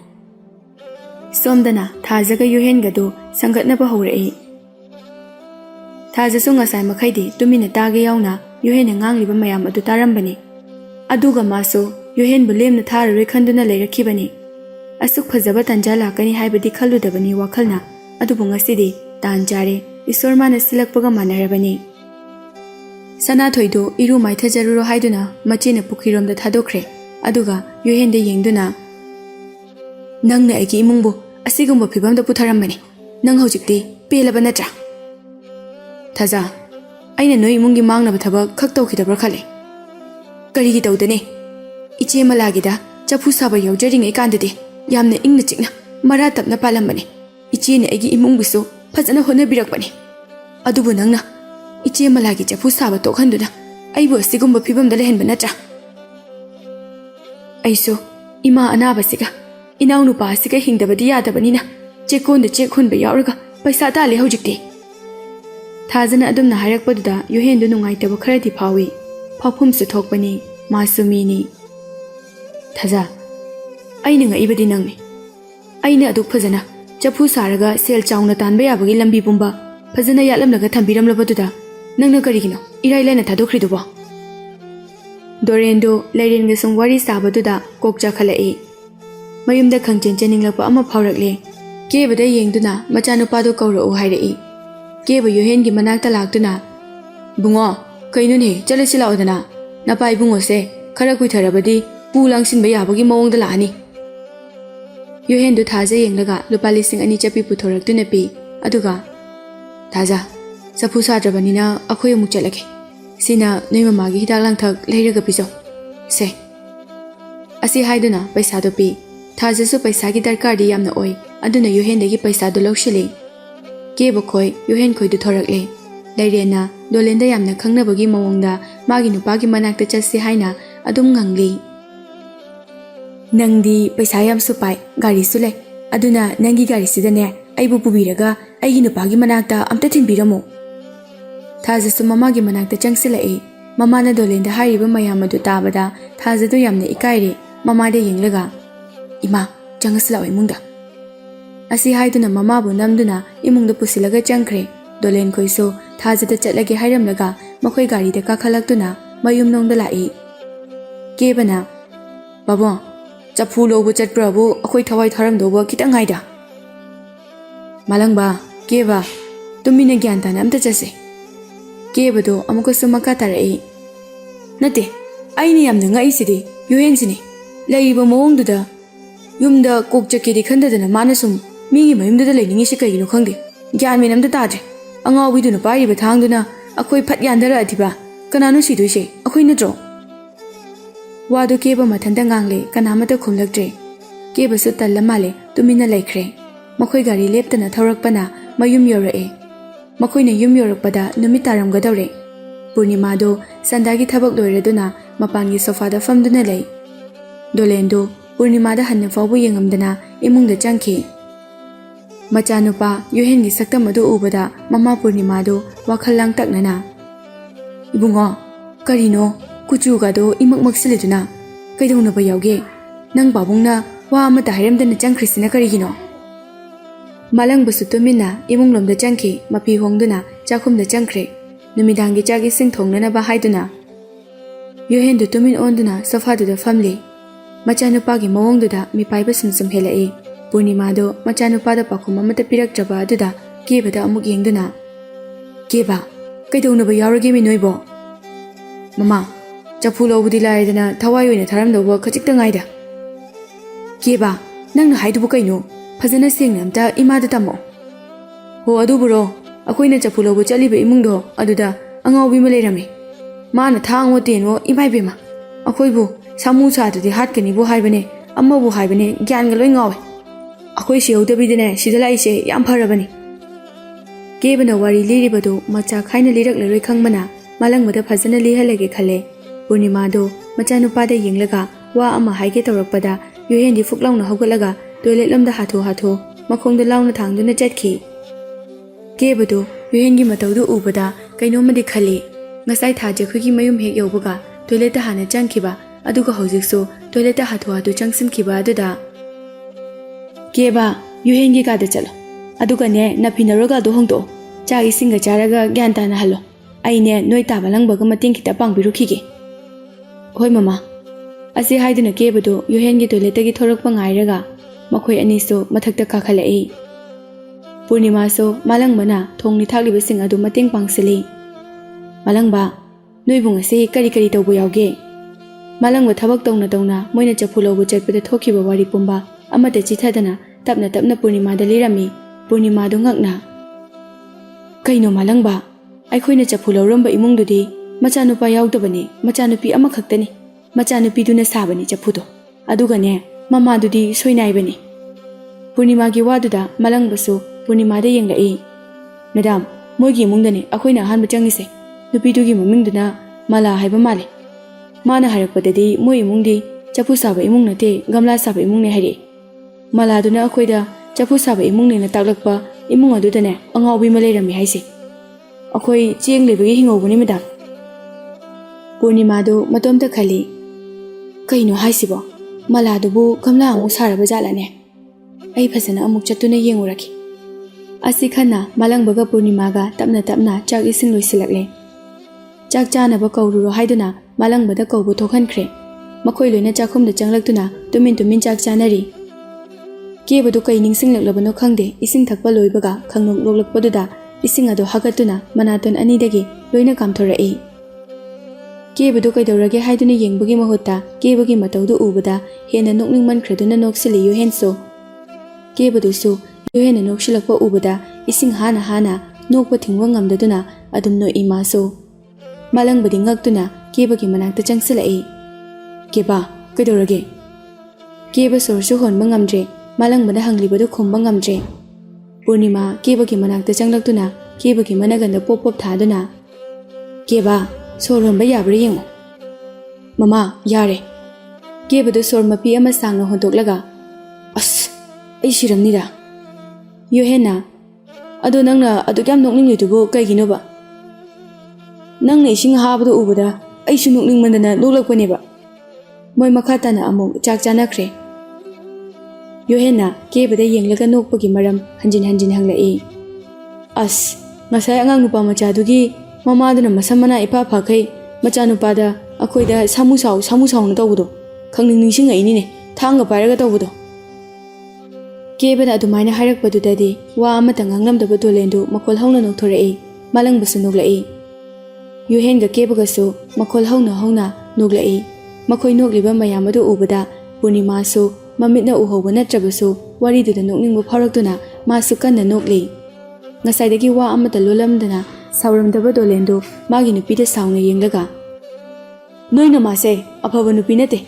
ꯁꯣꯝꯗꯅ ꯊꯥꯖꯒ ꯌꯣꯍꯦꯟꯒꯗꯨ ꯁꯪꯒꯠꯅꯕ ꯍꯧꯔꯛꯏ꯫ ꯊꯥꯖꯁꯨ ꯉꯁꯥꯏ ꯃꯈꯩꯗꯤ ꯇꯨꯃꯤꯟꯅ ꯇꯥꯒꯦ ꯌꯥꯎꯅ ꯌꯣꯍꯦꯟꯅ ꯉꯥꯡꯂꯤꯕ ꯃꯌꯥꯝ ꯑꯗꯨ ꯇꯥꯔꯝꯕꯅꯤ꯫ ꯑꯗꯨꯒ ꯃꯥꯁꯨ ꯌꯣꯍꯦꯟꯕꯨ ꯂꯦꯝꯅ ꯊꯥꯔꯔꯣꯏ ꯈꯟꯗꯨꯅ ꯂꯩꯔꯛꯈꯤꯕꯅꯤ꯫ ꯑꯁꯨꯛ ꯐꯖꯕ ꯇꯟꯖꯥ ꯂꯥꯛꯀꯅꯤ ꯍꯥꯏꯕꯗꯤ ꯈꯜꯂꯨꯗꯕꯅꯤ ꯋꯥꯈꯜꯅ ꯑꯗꯨꯕꯨ ꯉꯁꯤꯗꯤ ꯇꯥꯟ ꯆꯥꯔꯦ ꯏꯁꯣꯔ ꯃꯥꯅ ꯁꯤꯜꯂꯛꯄꯒ ꯃꯥꯟꯅꯔꯕꯅꯤ꯫ ꯁꯅꯥꯊꯣꯏꯗꯨ ꯏꯔꯨ ꯃꯥꯏꯊꯖꯔꯨꯔꯣ ꯍꯥꯏꯗꯨꯅ ꯃꯆꯦꯅ ꯄꯨꯈ꯭ꯔꯤꯔꯣꯝꯗ ꯊꯥꯗꯣꯛꯈ꯭ꯔꯦ ꯑꯗꯨꯒ ꯌꯣꯍꯦꯟꯗ ꯌꯦꯡꯗꯨꯅ ꯅꯪꯅ ꯑꯩꯒꯤ ꯏꯃꯨꯡꯕꯨ ꯑꯁꯤꯒꯨꯝꯕ ꯐꯤꯕꯝꯗ ꯄꯨꯊꯔꯝꯕꯅꯤ ꯅꯪ ꯍꯧꯖꯤꯛꯇꯤ ꯄꯦꯜꯂꯕ ꯅꯠꯇ꯭ꯔꯥ? ꯊꯥꯖ ꯑꯩꯅ ꯅꯣꯏ ꯏꯃꯨꯡꯒꯤ ꯃꯥꯡꯅꯕ ꯊꯕꯛ ꯈꯛ ꯇꯧꯈꯤꯗꯕ꯭ꯔꯥ ꯈꯜꯂꯦ꯫ ꯀꯔꯤꯒꯤ ꯇꯧꯗꯅꯤ? ꯏꯆꯦ ꯃꯂꯥꯒꯤꯗ ꯆꯐꯨ ꯁꯥꯕ ꯌꯥꯎꯖꯔꯤꯉꯩ ꯀꯥꯟꯗꯗꯤ ꯌꯥꯝꯅ ꯏꯪꯅ ꯆꯤꯛꯅ ꯃꯔꯥ ꯇꯞꯅ ꯄꯥꯜꯂꯝꯕꯅꯤ꯫ ꯏꯆꯦꯅ ꯑꯩꯒꯤ ꯏꯃꯨꯡꯕꯨꯁꯨ ꯐꯖꯅ ꯍꯣꯠꯅꯕꯤꯔꯛꯄꯅꯤ꯫ ꯑꯗꯨꯕꯨ ꯅꯪꯅ ꯏꯆꯦ ꯃꯂꯥꯒꯤ ꯆꯐꯨ ꯁꯥꯕ ꯇꯣꯛꯍꯟꯗꯨꯅ ꯑꯩꯕꯨ ꯑꯁꯤꯒꯨꯝꯕ ꯐꯤꯕꯝꯗ ꯂꯩꯍꯟꯕ ꯅꯠꯇ꯭ꯔꯥ? ꯑꯩꯁꯨ ꯏꯃꯥ ꯑꯅꯥꯕꯁꯤꯒ ꯏꯅꯥꯎꯅꯨꯄꯥ ꯑꯁꯤꯒ ꯍꯤꯡꯗꯕꯗꯤ ꯌꯥꯗꯕꯅꯤꯅ ꯆꯦꯛꯀꯣꯟꯗ ꯆꯦꯛ ꯍꯨꯟꯕ ꯌꯥꯎꯔꯒ ꯄꯩꯁꯥ ꯇꯥꯜꯂꯦ ꯍꯧꯖꯤꯛꯇꯤ꯫ ꯊꯥꯖꯅ ꯑꯗꯨꯝꯅ ꯍꯥꯏꯔꯛꯄꯗꯨꯗ ꯌꯣꯍꯦꯟꯗꯨ ꯅꯨꯡꯉꯥꯏꯇꯕ ꯈꯔꯗꯤ ꯐꯥꯎꯏ꯫ ꯐꯥꯎꯐꯝꯁꯨ ꯊꯣꯛꯄꯅꯤ ꯃꯥꯁꯨ ꯃꯤꯅꯤ꯫ ꯊꯥꯖ ꯑꯩꯅ ꯉꯛꯏꯕꯗꯤ ꯅꯪꯅꯤ꯫ ꯑꯩꯅ ꯑꯗꯨꯛ ꯐꯖꯅ ꯆꯐꯨ ꯁꯥꯔꯒ ꯁꯦꯜ ꯆꯥꯎꯅ ꯇꯥꯟꯕ ꯌꯥꯕꯒꯤ ꯂꯝꯕꯤ ꯄꯨꯝꯕ ꯐꯖꯅ ꯌꯥꯠꯂꯝꯂꯒ ꯊꯝꯕꯤꯔꯝꯂꯕꯗꯨꯗ ꯅꯪꯅ ꯀꯔꯤꯒꯤꯅꯣ ꯏꯔꯥꯏ ꯂꯥꯏꯅ ꯊꯥꯗꯣꯛꯈ꯭ꯔꯤꯗꯨꯕꯣ? ꯗꯣꯔꯦꯟꯗꯨ ꯂꯩꯔꯦꯟꯒ ꯁꯨꯝ ꯋꯥꯔꯤ ꯁꯥꯕꯗꯨꯗ ꯀꯣꯛ ꯆꯥꯈꯠꯂꯛꯏ꯫ ꯃꯌꯨꯝꯗ ꯈꯪꯆꯦꯟ ꯆꯦꯟꯅꯤꯡꯂꯛꯄ ꯑꯃ ꯐꯥꯎꯔꯛꯂꯦ꯫ ꯀꯦꯕꯗ ꯌꯦꯡꯗꯨꯅ ꯃꯆꯥꯅꯨꯄꯥꯗꯨ ꯀꯧꯔꯛꯎ ꯍꯥꯏꯔꯛꯏ꯫ ꯀꯦꯕ ꯌꯣꯍꯦꯟꯒꯤ ꯃꯅꯥꯛꯇ ꯂꯥꯛꯇꯨꯅ ꯕꯨꯡꯉꯣ ꯀꯩꯅꯣꯅꯦ ꯆꯠꯂꯁꯤ ꯂꯥꯛꯑꯣꯗꯅ ꯅꯄꯥ ꯏꯕꯨꯡꯉꯣꯁꯦ ꯈꯔ ꯀꯨꯏꯊꯔꯕꯗꯤ ꯄꯨ ꯂꯥꯡꯁꯤꯟꯕ ꯌꯥꯕꯒꯤ ꯃꯑꯣꯡꯗ ꯂꯥꯛꯑꯅꯤ꯫ ꯌꯣꯍꯦꯟꯗꯨ ꯊꯥꯖ ꯌꯦꯡꯂꯒ ꯂꯨꯄꯥ 2,000 ꯆꯠꯄꯤ ꯄꯨꯊꯣꯔꯛꯇꯨꯅ ꯄꯤ ꯑꯗꯨꯒ ꯊꯥꯖ ꯆꯐꯨ ꯁꯥꯗ꯭ꯔꯕꯅꯤꯅ ꯑꯩꯈꯣꯏ ꯑꯃꯨꯛ ꯆꯠꯂꯒꯦ꯫ ꯁꯤꯅ ꯅꯣꯏ ꯃꯃꯥꯒꯤ ꯍꯤꯗꯥꯛ ꯂꯥꯡꯊꯛ ꯂꯩꯔꯒ ꯄꯤꯖꯧ ꯁꯦ꯫ ꯑꯁꯤ ꯍꯥꯏꯗꯨꯅ ꯄꯩꯁꯥꯗꯨ ꯄꯤ꯫ ꯊꯥꯖꯁꯨ ꯄꯩꯁꯥꯒꯤ ꯗꯔꯀꯥꯔꯗꯤ ꯌꯥꯝꯅ ꯑꯣꯏ ꯑꯗꯨꯅ ꯌꯣꯍꯦꯟꯗꯒꯤ ꯄꯩꯁꯥꯗꯨ ꯂꯧꯁꯤꯜꯂꯤ꯫ ꯀꯦꯕ ꯈꯣꯏ ꯌꯣꯍꯦꯟ ꯈꯣꯏꯗꯨ ꯊꯣꯔꯛꯂꯦ꯫ ꯂꯩꯔꯦꯟꯅ ꯗꯣꯂꯦꯟꯗ ꯌꯥꯝꯅ ꯈꯪꯅꯕꯒꯤ ꯃꯑꯣꯡꯗ ꯃꯥꯒꯤ ꯅꯨꯄꯥꯒꯤ ꯃꯅꯥꯛꯇ ꯆꯠꯁꯤ ꯍꯥꯏꯅ ꯑꯗꯨꯝ ꯉꯪꯂꯤ꯫ ꯅꯪꯗꯤ ꯄꯩꯁꯥ ꯌꯥꯝꯁꯨ ꯄꯥꯏ ꯒꯥꯔꯤꯁꯨ ꯂꯩ ꯑꯗꯨꯅ ꯅꯪꯒꯤ ꯒꯥꯔꯤꯁꯤꯗꯅꯦ ꯑꯩꯕꯨ ꯄꯨꯕꯤꯔꯒ ꯑꯩꯒꯤ ꯅꯨꯄꯥꯒꯤ ꯃꯅꯥꯛꯇ ꯑꯝꯇ ꯊꯤꯟꯕꯤꯔꯝꯃꯨ꯫ ꯊꯥꯖꯁꯨ ꯃꯃꯥꯒꯤ ꯃꯅꯥꯛꯇ ꯆꯪꯁꯤꯜꯂꯛꯏ꯫ ꯃꯃꯥꯅ ꯗꯣꯂꯦꯟꯗ ꯍꯥꯏꯔꯤꯕ ꯃꯌꯥꯝ ꯑꯗꯨ ꯇꯥꯕꯗ ꯊꯥꯖꯗꯨ ꯌꯥꯝꯅ ꯏꯀꯥꯏꯔꯦ꯫ ꯃꯃꯥꯗ ꯌꯦꯡꯂꯒ ꯏꯃꯥ ꯆꯪꯉꯁꯤ ꯂꯥꯛꯑꯣ ꯏꯃꯨꯡꯗ꯫ ꯑꯁꯤ ꯍꯥꯏꯗꯨꯅ ꯃꯃꯥꯕꯨ ꯅꯝꯗꯨꯅ ꯏꯃꯨꯡꯗ ꯄꯨꯁꯤꯜꯂꯒ ꯆꯪꯈ꯭ꯔꯦ꯫ Dolen khoi so thajada chatlage hairamlaga makhoi gari da kakhalakuna mayum nongda lai. Kebana Baba chapu lobu chatprabu akhoi thawai tharam doba kitang haida. Malangba keba tumina gyan tan amta chase. Kebado amuka sumaka tarai. Nate aini yamna ngai sidi yuhen sini. Laiba mawongduda yumda kok chakedi khandadana manasum migi mayumda lainingi shi kaigino khangde. Gyan menamda tadre. Angawiduna pariba thangduna akhoi phat yandara adiba kananu siduise akhoi natro. Wadu keba mathanda ngangle kanamata khumlaktre. Keba su talla male tumina laikre. Makhoi gari leptana thaurakpana mayum yorae. Makhoina yum yorakpada numit taramgadawre. Purnima do sandagi thabak loiraduna mapangi sofa da famduna lay. Dolendo Purnima da hanna fawbu yengamdana imungda changki. Machanupa Yuhen gi saktam adu ubada mama Purnima do wakhalang taknana. Ibungo karino kuchu ga do imak maksiliduna kaidongna ba yawge nang babungna wa amata hairamdana changkrisina karigino. Malang basu tumina imung lomda changki mapi hongduna chakhumda changkre numidangi chagi sing thongnana ba haiduna. Yuhen du tumin onduna sofa du da famli. Machanupa gi mawongduda mipaiba sumsum helai. Purnima do machanupa da pakhum amata piraktraba aduda kebada amuk yengduna. Keba kaidongna ba yawrage mi noibo. Mama chapu lobudi laidana thawai oina tharamdoba khachikta ngaida. Keba nangna haidubu kaino Fazana sengna amta imada tamo. Ho aduburo akoina chapu lobu chaliba imungdo aduda angawbi ma leirame. Mana thangwo tenwo imaibema. Akoibu samu chadadi hatkani bu haibane amma bu haibane gyan ga loi ngawe. Akoi siyaudabidane sidalaise yam pharabani. Kebana wari liribadu macha khaina lirak leroi khangmana malangmada fazana lihalage khale. Purnima do machanupada yenglaga wa ama haige tawrakpada Yuhendi fuklaungna hogalaga toilet lamda hatho makhongda launa thangduna chatki. Kebado Yuhengi matawdu ubada kainomadi khali ngasai thaje khugi mayum hek yobaga toilet ta hana changkiba aduga hojikso toilet ta hatho changsinkiba aduda. Keba Yuhengi ka da chalo aduga ne napinaroga do hongdo chagi singa charaga gyan ta na halo aine noi ta balangbaga mating kita pangbirukhige. Hoi mama asi haiduna kebado Yuhengi toilet gi thorakpa ngairaga makhoi aniso mathakta kakhalai. Purnima so malangbana thongni thakliba sing adu mating pangsili. Malangba noibung ase kari tawbo yawge. Malangba thabak tawna moina chapu lobu chatpada thokiba wari pumba amata chithadana tapna Purnima da lirami. Purnima do ngakna kaino malangba aikhoina chapu loramba imungdudi machanupa yawdabani machanupi amakhaktani machanupi duna sabani chapudo adugane Mama dudi soinai bani. Purnima gi waduda malangbasu Purnima da yenglai. Madam, moigi mungdani akoina ahanba changise. Nupidugi mamingduna mala haiba male. Mana harakpadadi moi imungdi chapu saba imung nate gamla saba imungne haire. Mala duna akoida chapu saba imungne na taklakpa imung adudane angawbi ma leirami haise. Akoi chieng lebagi hingawbani madam. Purnima do matomta khali. Kaino haisibo. Maladubu kamla amuk saraba jalane. Ai phasana amuk chatuna yenguraki. Asi khana malangbaga Purnima tapna chak ising loisilakle. Chak chanaba kaururo haiduna malangbada kaubu thokhankhre. Makhoi loina chakhumda changlaktuna tumin chak chanari. Kebadu kai ningsinglaklabano khangde ising thakpa loibaga khangnok loklakpaduda ising ado hagatuna manaton anidagi loina kamthorai. Kebadu kaidorage haiduna yengbagi mahutta kebagi matawdu ubada hena nokning mankhraduna noksili Yuhen so. Kebadu su Yuhen noksilakpa ubada ising hana nokpa thingwa ngamdaduna adum no ima so. Malangbadi ngaktuna kebagi manakta changsilai. Keba kaidorage. Keba sorsu honba ngamdre malangbada hanglibadu khomba ngamdre. Purnima kebagi manakta changlaktuna kebagi managanda pop thaduna. Keba sor honba yabra yengo. Mama yare. Kebadu sor mapi ama sangna hontoklaga. As ai siramnida. Yuhenna ado nangna adu kyam nokningidubu kaiginoba. Nangna ising habadu ubada aisu nokningmandana noklakpaneba. Moi makhatana amuk chak chanakre. Yuhenna kebada yenglaga nokpagi maram hanjin hanglai. As Ngasay angang nupa machadugi mamaduna masamana ipa phakai machanupada akoida samu sau na tawbudo khangning ningsing ai ni ne thanga pairaga tawbudo kebana adumaina hairakpadudadi wa amata nganglamdaba dolendu makol hauna nokthorei malangbasu noglai Yuhen ga kebagasu makol hauna noglai makhoi nogliba mayamadu ubada Purnima su mamitna uhoba natrabasu wariduda nokningba pharaktuna masu kanna nokli ngasaidagi wa amata lolamdana sauramdaba dolendu magi nupida sauna yenglaga noina mase afaba nupi nate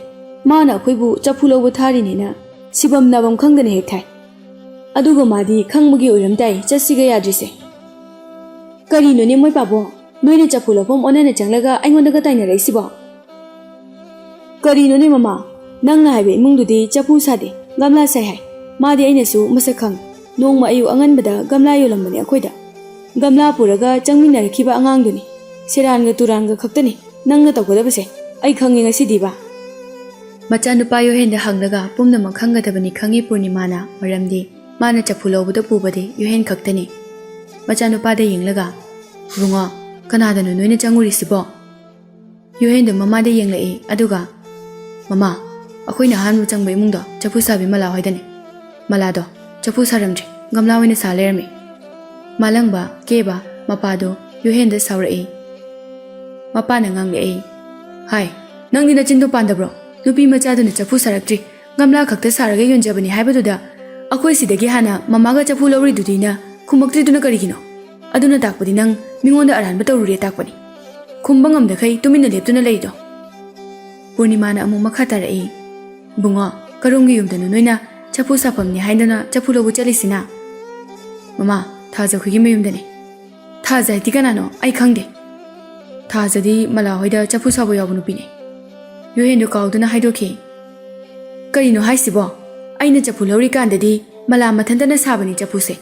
mana akoibu chapu lawba tharinena sibam nabam khangdana hek thai aduga madi khangbugi oiramdai chasiga yadrise karino ne moi pabo noina chapu lawbam onana changlaga aingondaga taina raisibo karino ne mama nangna haibe imungdudi chapu sade gamla sai hai madi ainasu masakhang nongma ayu anganbada gamla yolambani akoida gamla puraga changminarkiba angangduni seranga turanga khaktani nangna tawgadabase ai khangi ngasidiba machanupa Yuhen da hangdaga pumnamak khangadabani khangi Purnimana maramdi mana chapu lawbuda pubade Yuhen khaktani machanupa da yenglaga bunga kanadanu noina changurisibo Yuhen da mama da yenglai aduga mama akoina hanmu changbai mungdo chapu sabi mala hoidani malado chapu saramje gamla wina salermi malangba keba mapado Yuhen da saurai mapana nganglei hai nangni na chindu pandabro nupi machaduna chapu saraktri gamla khakta saraga yonjabani haibaduda akoi sidagi hana mamaga chapu lawri dudina khumakti duna karigino aduna takpadi nang mingonda aranba tawrure takpani khumbangam da khai tumina leptuna leido Purnimana amu makha tarai bunga karungi yumdanu noina chapu sapamni haindana chapu lawu chalisina mama thaja khugi mayumdani thaja tikanano ai khangde thajadi mala hoida chapu sabo yawunu pine Yuhen do kauduna haidoki karino haisibo aina chapu lawri kandadi mala mathantana sabani chapuse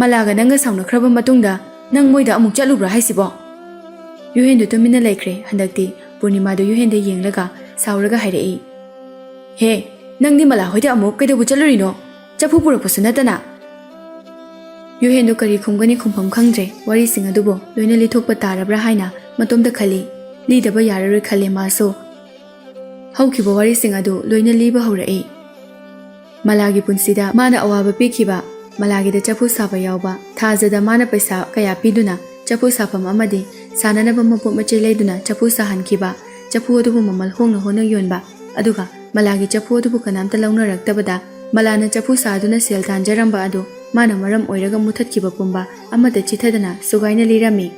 malaga nanga sauna khraba matungda nang moida amuk chalubra haisibo Yuhen do tumina laikre handakti Purnima do Yuhen de yenglaga sauraga hairei he nangdi mala hoida amuk kaidabu chalurino chapu purakpasu natana Yuhen do kari khumgani khumpham khangdre wari singa dubo loina lithokpa tarabra haina matomda khali lidaba yararoi khale maso haukiba wari singa du loina liba haurai malagi punsida mana awaba pikhiba malagi da chapu saba yawba thajada mana paisa kaya piduna chapu sapam amadi sananaba mapok mache leiduna chapu sahankiba chapu adubu mamal hongna hona yonba aduga malagi chapu adubu kanamta launa raktabada malana chapu saduna sel tanjaramba adu mana maram oiraga muthatkiba pumba amada chithadana sugaina lirami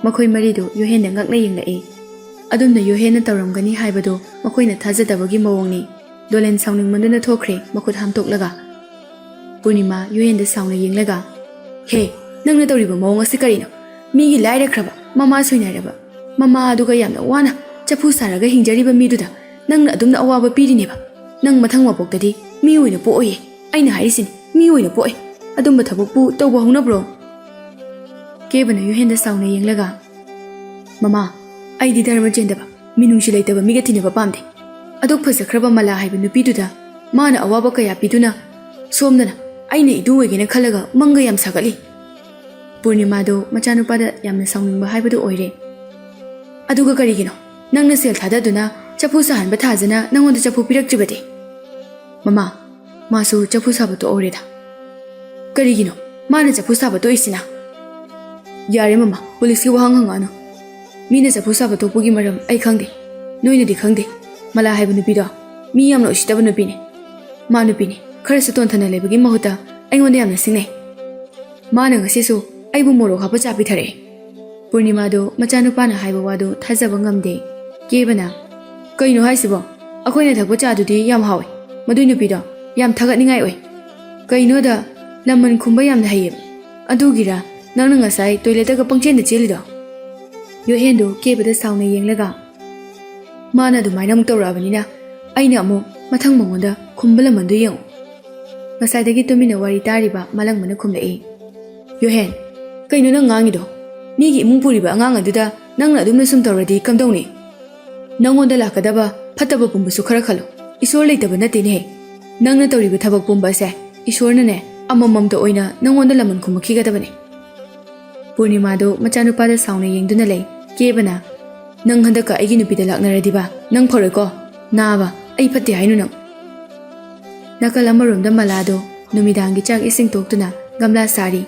makhoi maridu Yuhen da ngakna yenglai adumna Yuhen na tawramgani haibado makoina thajadabagi mawongni dolen saungning manduna thokre makhut hamtoklaga Purnima Yuhen da saungna yenglaga he nangna tawriba mawong ase karino migi lairakhraba mama soinaraba mama aduga yamna wana chapu saraga hingjariba miduda nangna adumna awaba pirineba nang mathang mapoktadi mi oina po'oye aina hairisini mi oina po'e adumba thabokpu tawba hongnabro kebana Yuhen da saungna yenglaga mama aidi dharma jendaba minungshi leitaba miga tineba pamde adok phasakhraba mala haiba nupiduda mana awaba kaya piduna somdana aina idu wegena khalaga manga yam sagali Purnima do machanupada yamna sauningba haibadu oire aduga karigino nangna sel thadaduna chapu sahanba thajana nangonda chapu pirakjibade mama masu chapu sabato oreda karigino mana chapu sabato isina yare mama police ki wahang hangano mina chapu sabato pugi maram ai khangde noina di khangde mala haibu nupido mi yamna usitaba nupine ma nupine khara sa ton thana lebagi mahuta aingonda yamna singne mana ngasisu aibu moro hapa chapi thare Purnima do machanupana haiba wadu thajaba ngamde kebana kaino haisibo akoina thakpa chadudi yam hawe madui nupido yam thagatningai oi kaino da lamman khumba yamna haye adugira nangna ngasai toilet ga pangchen da chelido Yuhen do kebada sauna yenglaga mana du mainam tawrabanina aina amu mathang mangonda khumbala mandu yeng ngasai dagi tumina wari tariba malang mana khumlai Yuhen kaino nang ngangido migi imung puriba angang aduda nangna adumna sum tawradi kamdawni nangonda lakadaba phataba pumbusu khara khalo isor leitaba natine nangna tawriba thabak pumba se isorna ne amamam da oina nangonda laman khumaki gadabane Purnimado machanupada sauna yengduna lei kebana nang handaka aigi nupida laknaradiba nang phoroiko naaba ai phatte hainu nang nakal amaromda malado numidangi chak ising toktuna gamla sari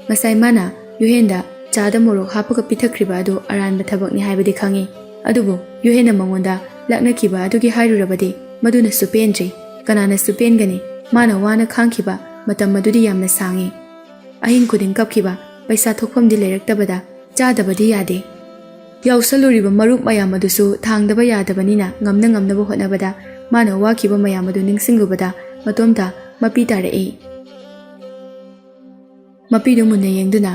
ngasai mana yuhenda chada morok hapaga pithakriba adu aranba thabakni haibadi khangi adubu yuhena mangonda laknakiba adugi hairurabadi maduna supendri kanana supengani mana wana khangkiba matam madudi yamna sangi ahin kuding kapkiba paisa thokpamdi leraktabada chadabadi yade yausaluriba marup mayam adusu thangdaba yadabanina ngamna ngamnaba hotnabada mana wakiba mayam adu ningsingubada matomta mapi tarei mapi du munna yengduna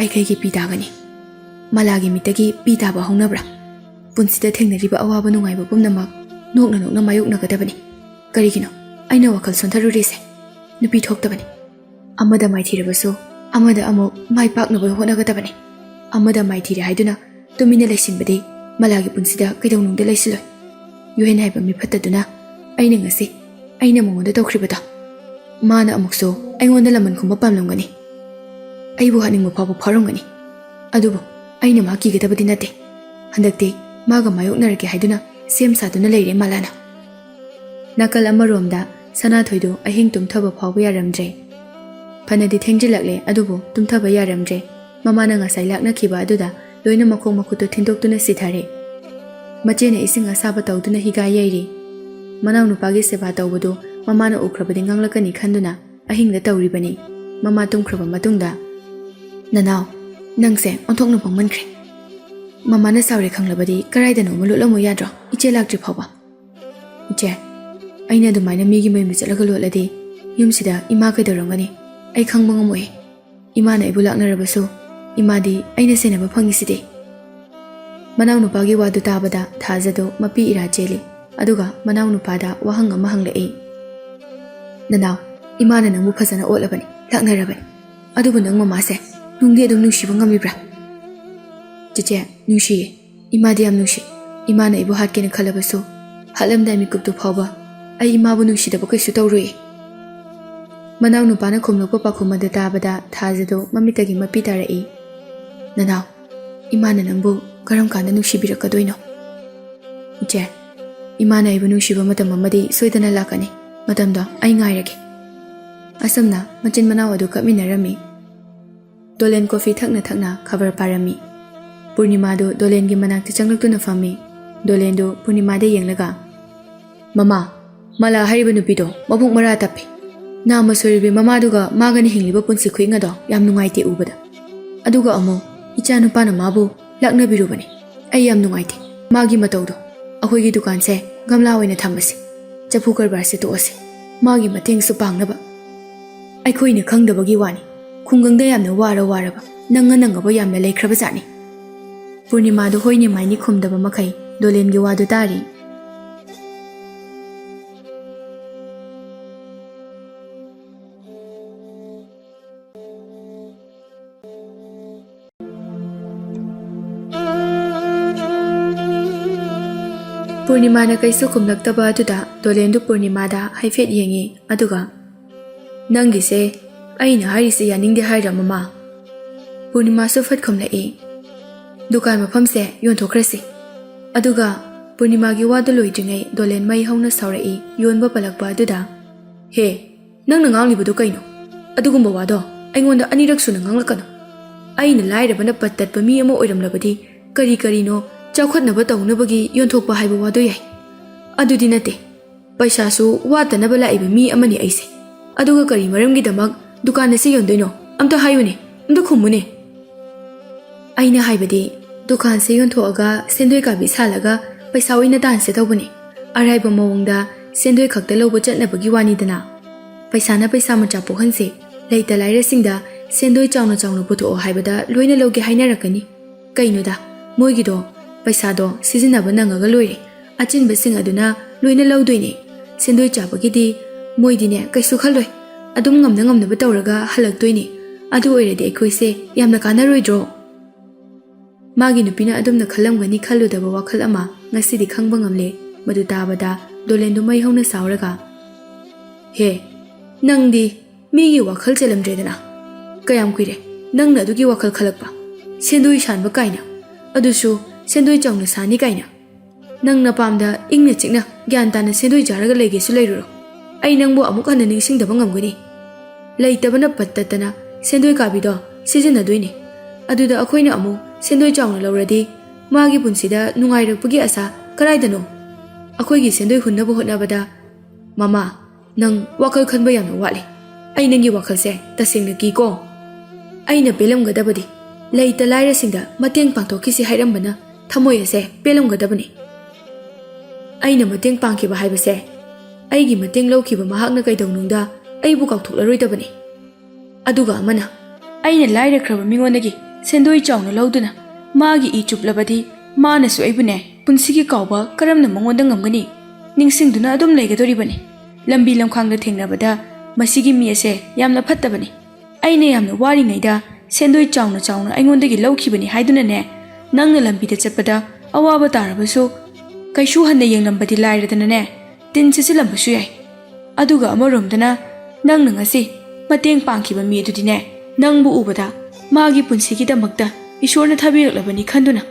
ai kai ki pitagani malagi mitagi pitaba hongnabra punsida thengnariba awaba nungaiba pumnamak nokna mayokna gadabani karigino aina wakal sontharurise nupi thoktabani amada maithirabasu amada amo mai paknaba honagadabani amada maithire haiduna tumina lesinbadi malagi punsida kaidawnungda leisiloi yuhen haiba mi phattaduna aina ngasi aina mongoda tawkribada mana amukso aingonda laman khumba pamlamgani aibu haningmo phabu pharongani adubu aina ma kigadabadi nate handakte maga mayoknarake haiduna sem saduna leire malana nakal amaromda sana thoidu ahing tumthaba phawba yaramdre phanadi thengjilakle adubu tumthaba yaramdre mamana ngasai lakna khiba aduda loina makhong makhuto thindoktuna sithare machena ising asaba tawduna higa yairi manaw nupagi seba tawbudu mamana ukrabadi nganglakani khanduna ahingda tawribani mama tumkhraba matungda nanaw nangse onthokna pangmankhre mamana sawre khanglabadi karaidano mululamu yadro iche lakjri phawba iche aina dumaina migi mayum chalaga loladi yumsida ima kaidorongani ai khangba ngamoi imana ibu laknarabasu imadi aina senaba phangiside manaw nupagi wadu tabada thajado mapi ira cheli aduga manaw nupada wahang ama hanglai nanaw imana nangbu phajana olabani laknarabani adubu nang mamase nungdi adum nungsiba ngamibra chiche nungsi imadi am nungsi imana ibu hatkena khalabasu halamda mikuptu phawba ai imabu nungsidaba kaisu tawrui manaw nupana khumlokpa pakhumada tabada thajado mamitagi mapi tarai nanaw imana nangbu karam kanda nungsibirakadoino iche imana ibu nungsiba matam amadi soidana lakani matamda ai ngairage asamna machin manaw adu kaminarami dolen coffee thakna khabar parami Purnima do dolen gi manakti changlaktuna fami dolen do Purnima de yenglaga mama mala hariba nupido mabuk mara tapi na masoribi mama duga magani hingliba punsi khuinga do yam nungaite ubada aduga amo icha nupana mabu lakna birubani ai yam nungaite magi matawdo akhoi gi dukan se gamla oina thambasi chapu karbar se to ase magi mateng su pangnaba ai khoina khangdabagi wani khungangda yamna waraba nanga ba yamna leikraba jani Purnima do hoini maini khumdaba makai dolen gi wadu tari Purnima na kaisu khumlaktaba aduda dolen du Purnima da haifet yengi aduga nangi se aina harise yaningde haira mama Purnima su phat khumlai dukan mafamse yonthokrasi aduga Purnima gi wadu loidringai dolen mai hauna saurai yonba palakba aduda he nangna nganglibudu kaino adugumba wado aingonda anirak suna nganglakano aina lairabana pattatba mi ama oiramlabadi kari no chawkhatnaba tawnabagi yonthokpa haiba wado yai adudi nate paisa su watanaba laiba mi amani aise aduga kari maramgi damak dukan ase yondoino amta hayune amta khumune aina haibadi dukan se yonthoaga sendoi ka bisalaga paisa oina danse tawbani araiba mawongda sendoi khakta lobo chatnabagi wani dana paisa na paisa macha pohanse leita laira singda sendoi chawna putho haibada loina loge hainarakani kainoda moigido paisa do sizinaba nangaga loire achinba sing aduna loina lawdoine sendoi chabagidi moidine kaisu khaloi adum ngamna tawraga halaktoine adu oiredi aikhoise yamna kanaroidro magi nupina adumna khalamgani khaludaba wakhal ama ngasidi khangba ngamle madu tabada dolendu mai hauna sauraga he nangdi migi wakhal chelamdredana kayam kuire ꯅꯪꯅ ꯑꯗꯨꯒꯤ ꯋꯥꯈꯜ ꯈꯜꯂꯛꯄ ꯁꯦꯟꯗꯣꯏ ꯁꯥꯟꯕ ꯀꯥꯏꯅ ꯑꯗꯨꯁꯨ ꯁꯦꯟꯗꯣꯏ ꯆꯥꯎꯅ ꯁꯥꯅꯤ ꯀꯥꯏꯅ ꯅꯪ ꯅꯄꯥꯝꯗ ꯏꯪꯅ ꯆꯤꯛꯅ ꯒ꯭ꯌꯥꯟ ꯇꯥꯅ ꯁꯦꯟꯗꯣꯏ ꯆꯥꯔꯒ ꯂꯩꯒꯦꯁꯨ ꯂꯩꯔꯨꯔꯣ ꯑꯩ ꯅꯪꯕꯨ ꯑꯃꯨꯛ ꯍꯟꯅ ꯅꯤꯡꯁꯤꯡꯗꯕ ꯉꯝꯒꯅꯤ ꯂꯩꯇꯕꯅ ꯄꯠ ꯇꯠꯇꯅ ꯁꯦꯟꯗꯣꯏ ꯀꯥꯕꯤꯗꯣ ꯁꯤꯖꯤꯟꯅꯗꯣꯏꯅꯤ ꯑꯗꯨꯗ ꯑꯩꯈꯣꯏꯅ ꯑꯃꯨꯛ ꯁꯦꯟꯗꯣꯏ ꯆꯥꯎꯅ ꯂꯧꯔꯗꯤ ꯃꯥꯒꯤ ꯄꯨꯟꯁꯤꯗ ꯅꯨꯡꯉꯥꯏꯔꯛꯄꯒꯤ ꯑꯁꯥ ꯀꯗꯥꯏꯗꯅꯣ ꯑꯩꯈꯣꯏꯒꯤ ꯁꯦꯟꯗꯣꯏ ꯍꯨꯟꯅꯕ ꯍꯣꯠꯅꯕꯗ ꯃꯃꯥ ꯅꯪ ꯋꯥꯈꯜ ꯈꯟꯕ ꯌꯥꯝꯅ ꯋꯥꯠꯂꯤ ꯑꯩ ꯅꯪꯒꯤ ꯋꯥꯈꯜꯁꯦ ꯇꯁꯦꯡꯅ ꯀꯤꯀꯣ ꯑꯩꯅ ꯄꯦꯜꯂꯝꯒꯗꯕꯗꯤ ꯂꯩꯇ ꯂꯥꯏꯔꯁꯤꯡꯗ ꯃꯇꯦꯡ ꯄꯥꯡꯊꯣꯛꯈꯤꯁꯤ ꯍꯥꯏꯔꯝꯕꯅ ꯊꯃꯣꯏ ꯑꯁꯦ ꯄꯦꯜꯂꯝꯒꯗꯕꯅꯤ ꯑꯩꯅ ꯃꯇꯦꯡ ꯄꯥꯡꯈꯤꯕ ꯍꯥꯏꯕꯁꯦ ꯑꯩꯒꯤ ꯃꯇꯦꯡ ꯂꯧꯈꯤꯕ ꯃꯍꯥꯛꯅ ꯀꯩꯗꯧꯅꯨꯡꯗ ꯑꯩꯕꯨ ꯀꯥꯎꯊꯣꯛꯂꯔꯣꯏꯗꯕꯅꯤ ꯑꯗꯨꯒ ꯑꯃꯅ ꯑꯩꯅ ꯂꯥꯏꯔꯈ꯭ꯔꯕ ꯃꯤꯉꯣꯟꯗꯒꯤ ꯁꯦꯟꯗꯣꯏ ꯆꯥꯎꯅ ꯂꯧꯗꯨꯅ ꯃꯥꯒꯤ ꯏ ꯆꯨꯞꯂꯕꯗꯤ ꯃꯥꯅꯁꯨ ꯑꯩꯕꯨꯅꯦ ꯄꯨꯟꯁꯤꯒꯤ ꯀꯥꯎꯕ ꯀꯔꯝꯅ ꯃꯉꯣꯟꯗ ꯉꯝꯒꯅꯤ ꯅꯤꯡꯁꯤꯡꯗꯨꯅ ꯑꯗꯨꯝ ꯂꯩꯒꯗꯣꯔꯤꯕꯅꯤ ꯂꯝꯕꯤ ꯂꯝꯈꯥꯡꯗ ꯊꯦꯡꯅꯕꯗ ꯃꯁꯤꯒꯤ ꯃꯤ ꯑꯁꯦ ꯌꯥꯝꯅ ꯐꯠꯇꯕꯅꯤ ꯑꯩꯅ ꯌꯥꯝꯅ ꯋꯥꯔꯤꯉꯩꯗ ꯁꯦꯟꯗꯣꯏ ꯆꯥꯎꯅ ꯆꯥꯎꯅ ꯑꯩꯉꯣꯟꯗꯒꯤ ꯂꯧꯈꯤꯕꯅꯤ ꯍꯥꯏꯗꯨꯅꯅꯦ ꯅꯪꯅ ꯂꯝꯕꯤꯗ ꯆꯠꯄꯗ ꯑꯋꯥꯕ ꯇꯥꯔꯕꯁꯨ ꯀꯩꯁꯨ ꯍꯟꯅ ꯌꯦꯡꯂꯝꯕꯗꯤ ꯂꯥꯏꯔꯗꯅꯅꯦ ꯇꯤꯟ ꯁꯤꯠꯆꯤꯜꯂꯝꯕꯁꯨ ꯌꯥꯏ ꯑꯗꯨꯒ ꯑꯃꯔꯣꯝꯗꯅ ꯅꯪꯅ ꯉꯁꯤ ꯃꯇꯦꯡ ꯄꯥꯡꯈꯤꯕ ꯃꯤ ꯑꯗꯨꯗꯤꯅꯦ ꯅꯪꯕꯨ ꯎꯕꯗ ꯃꯥꯒꯤ ꯄꯨꯟꯁꯤꯒꯤꯗꯃꯛꯇ ꯏꯁꯣꯔꯅ ꯊꯥꯕꯤꯔꯛꯂꯕꯅꯤ ꯈꯟꯗꯨꯅ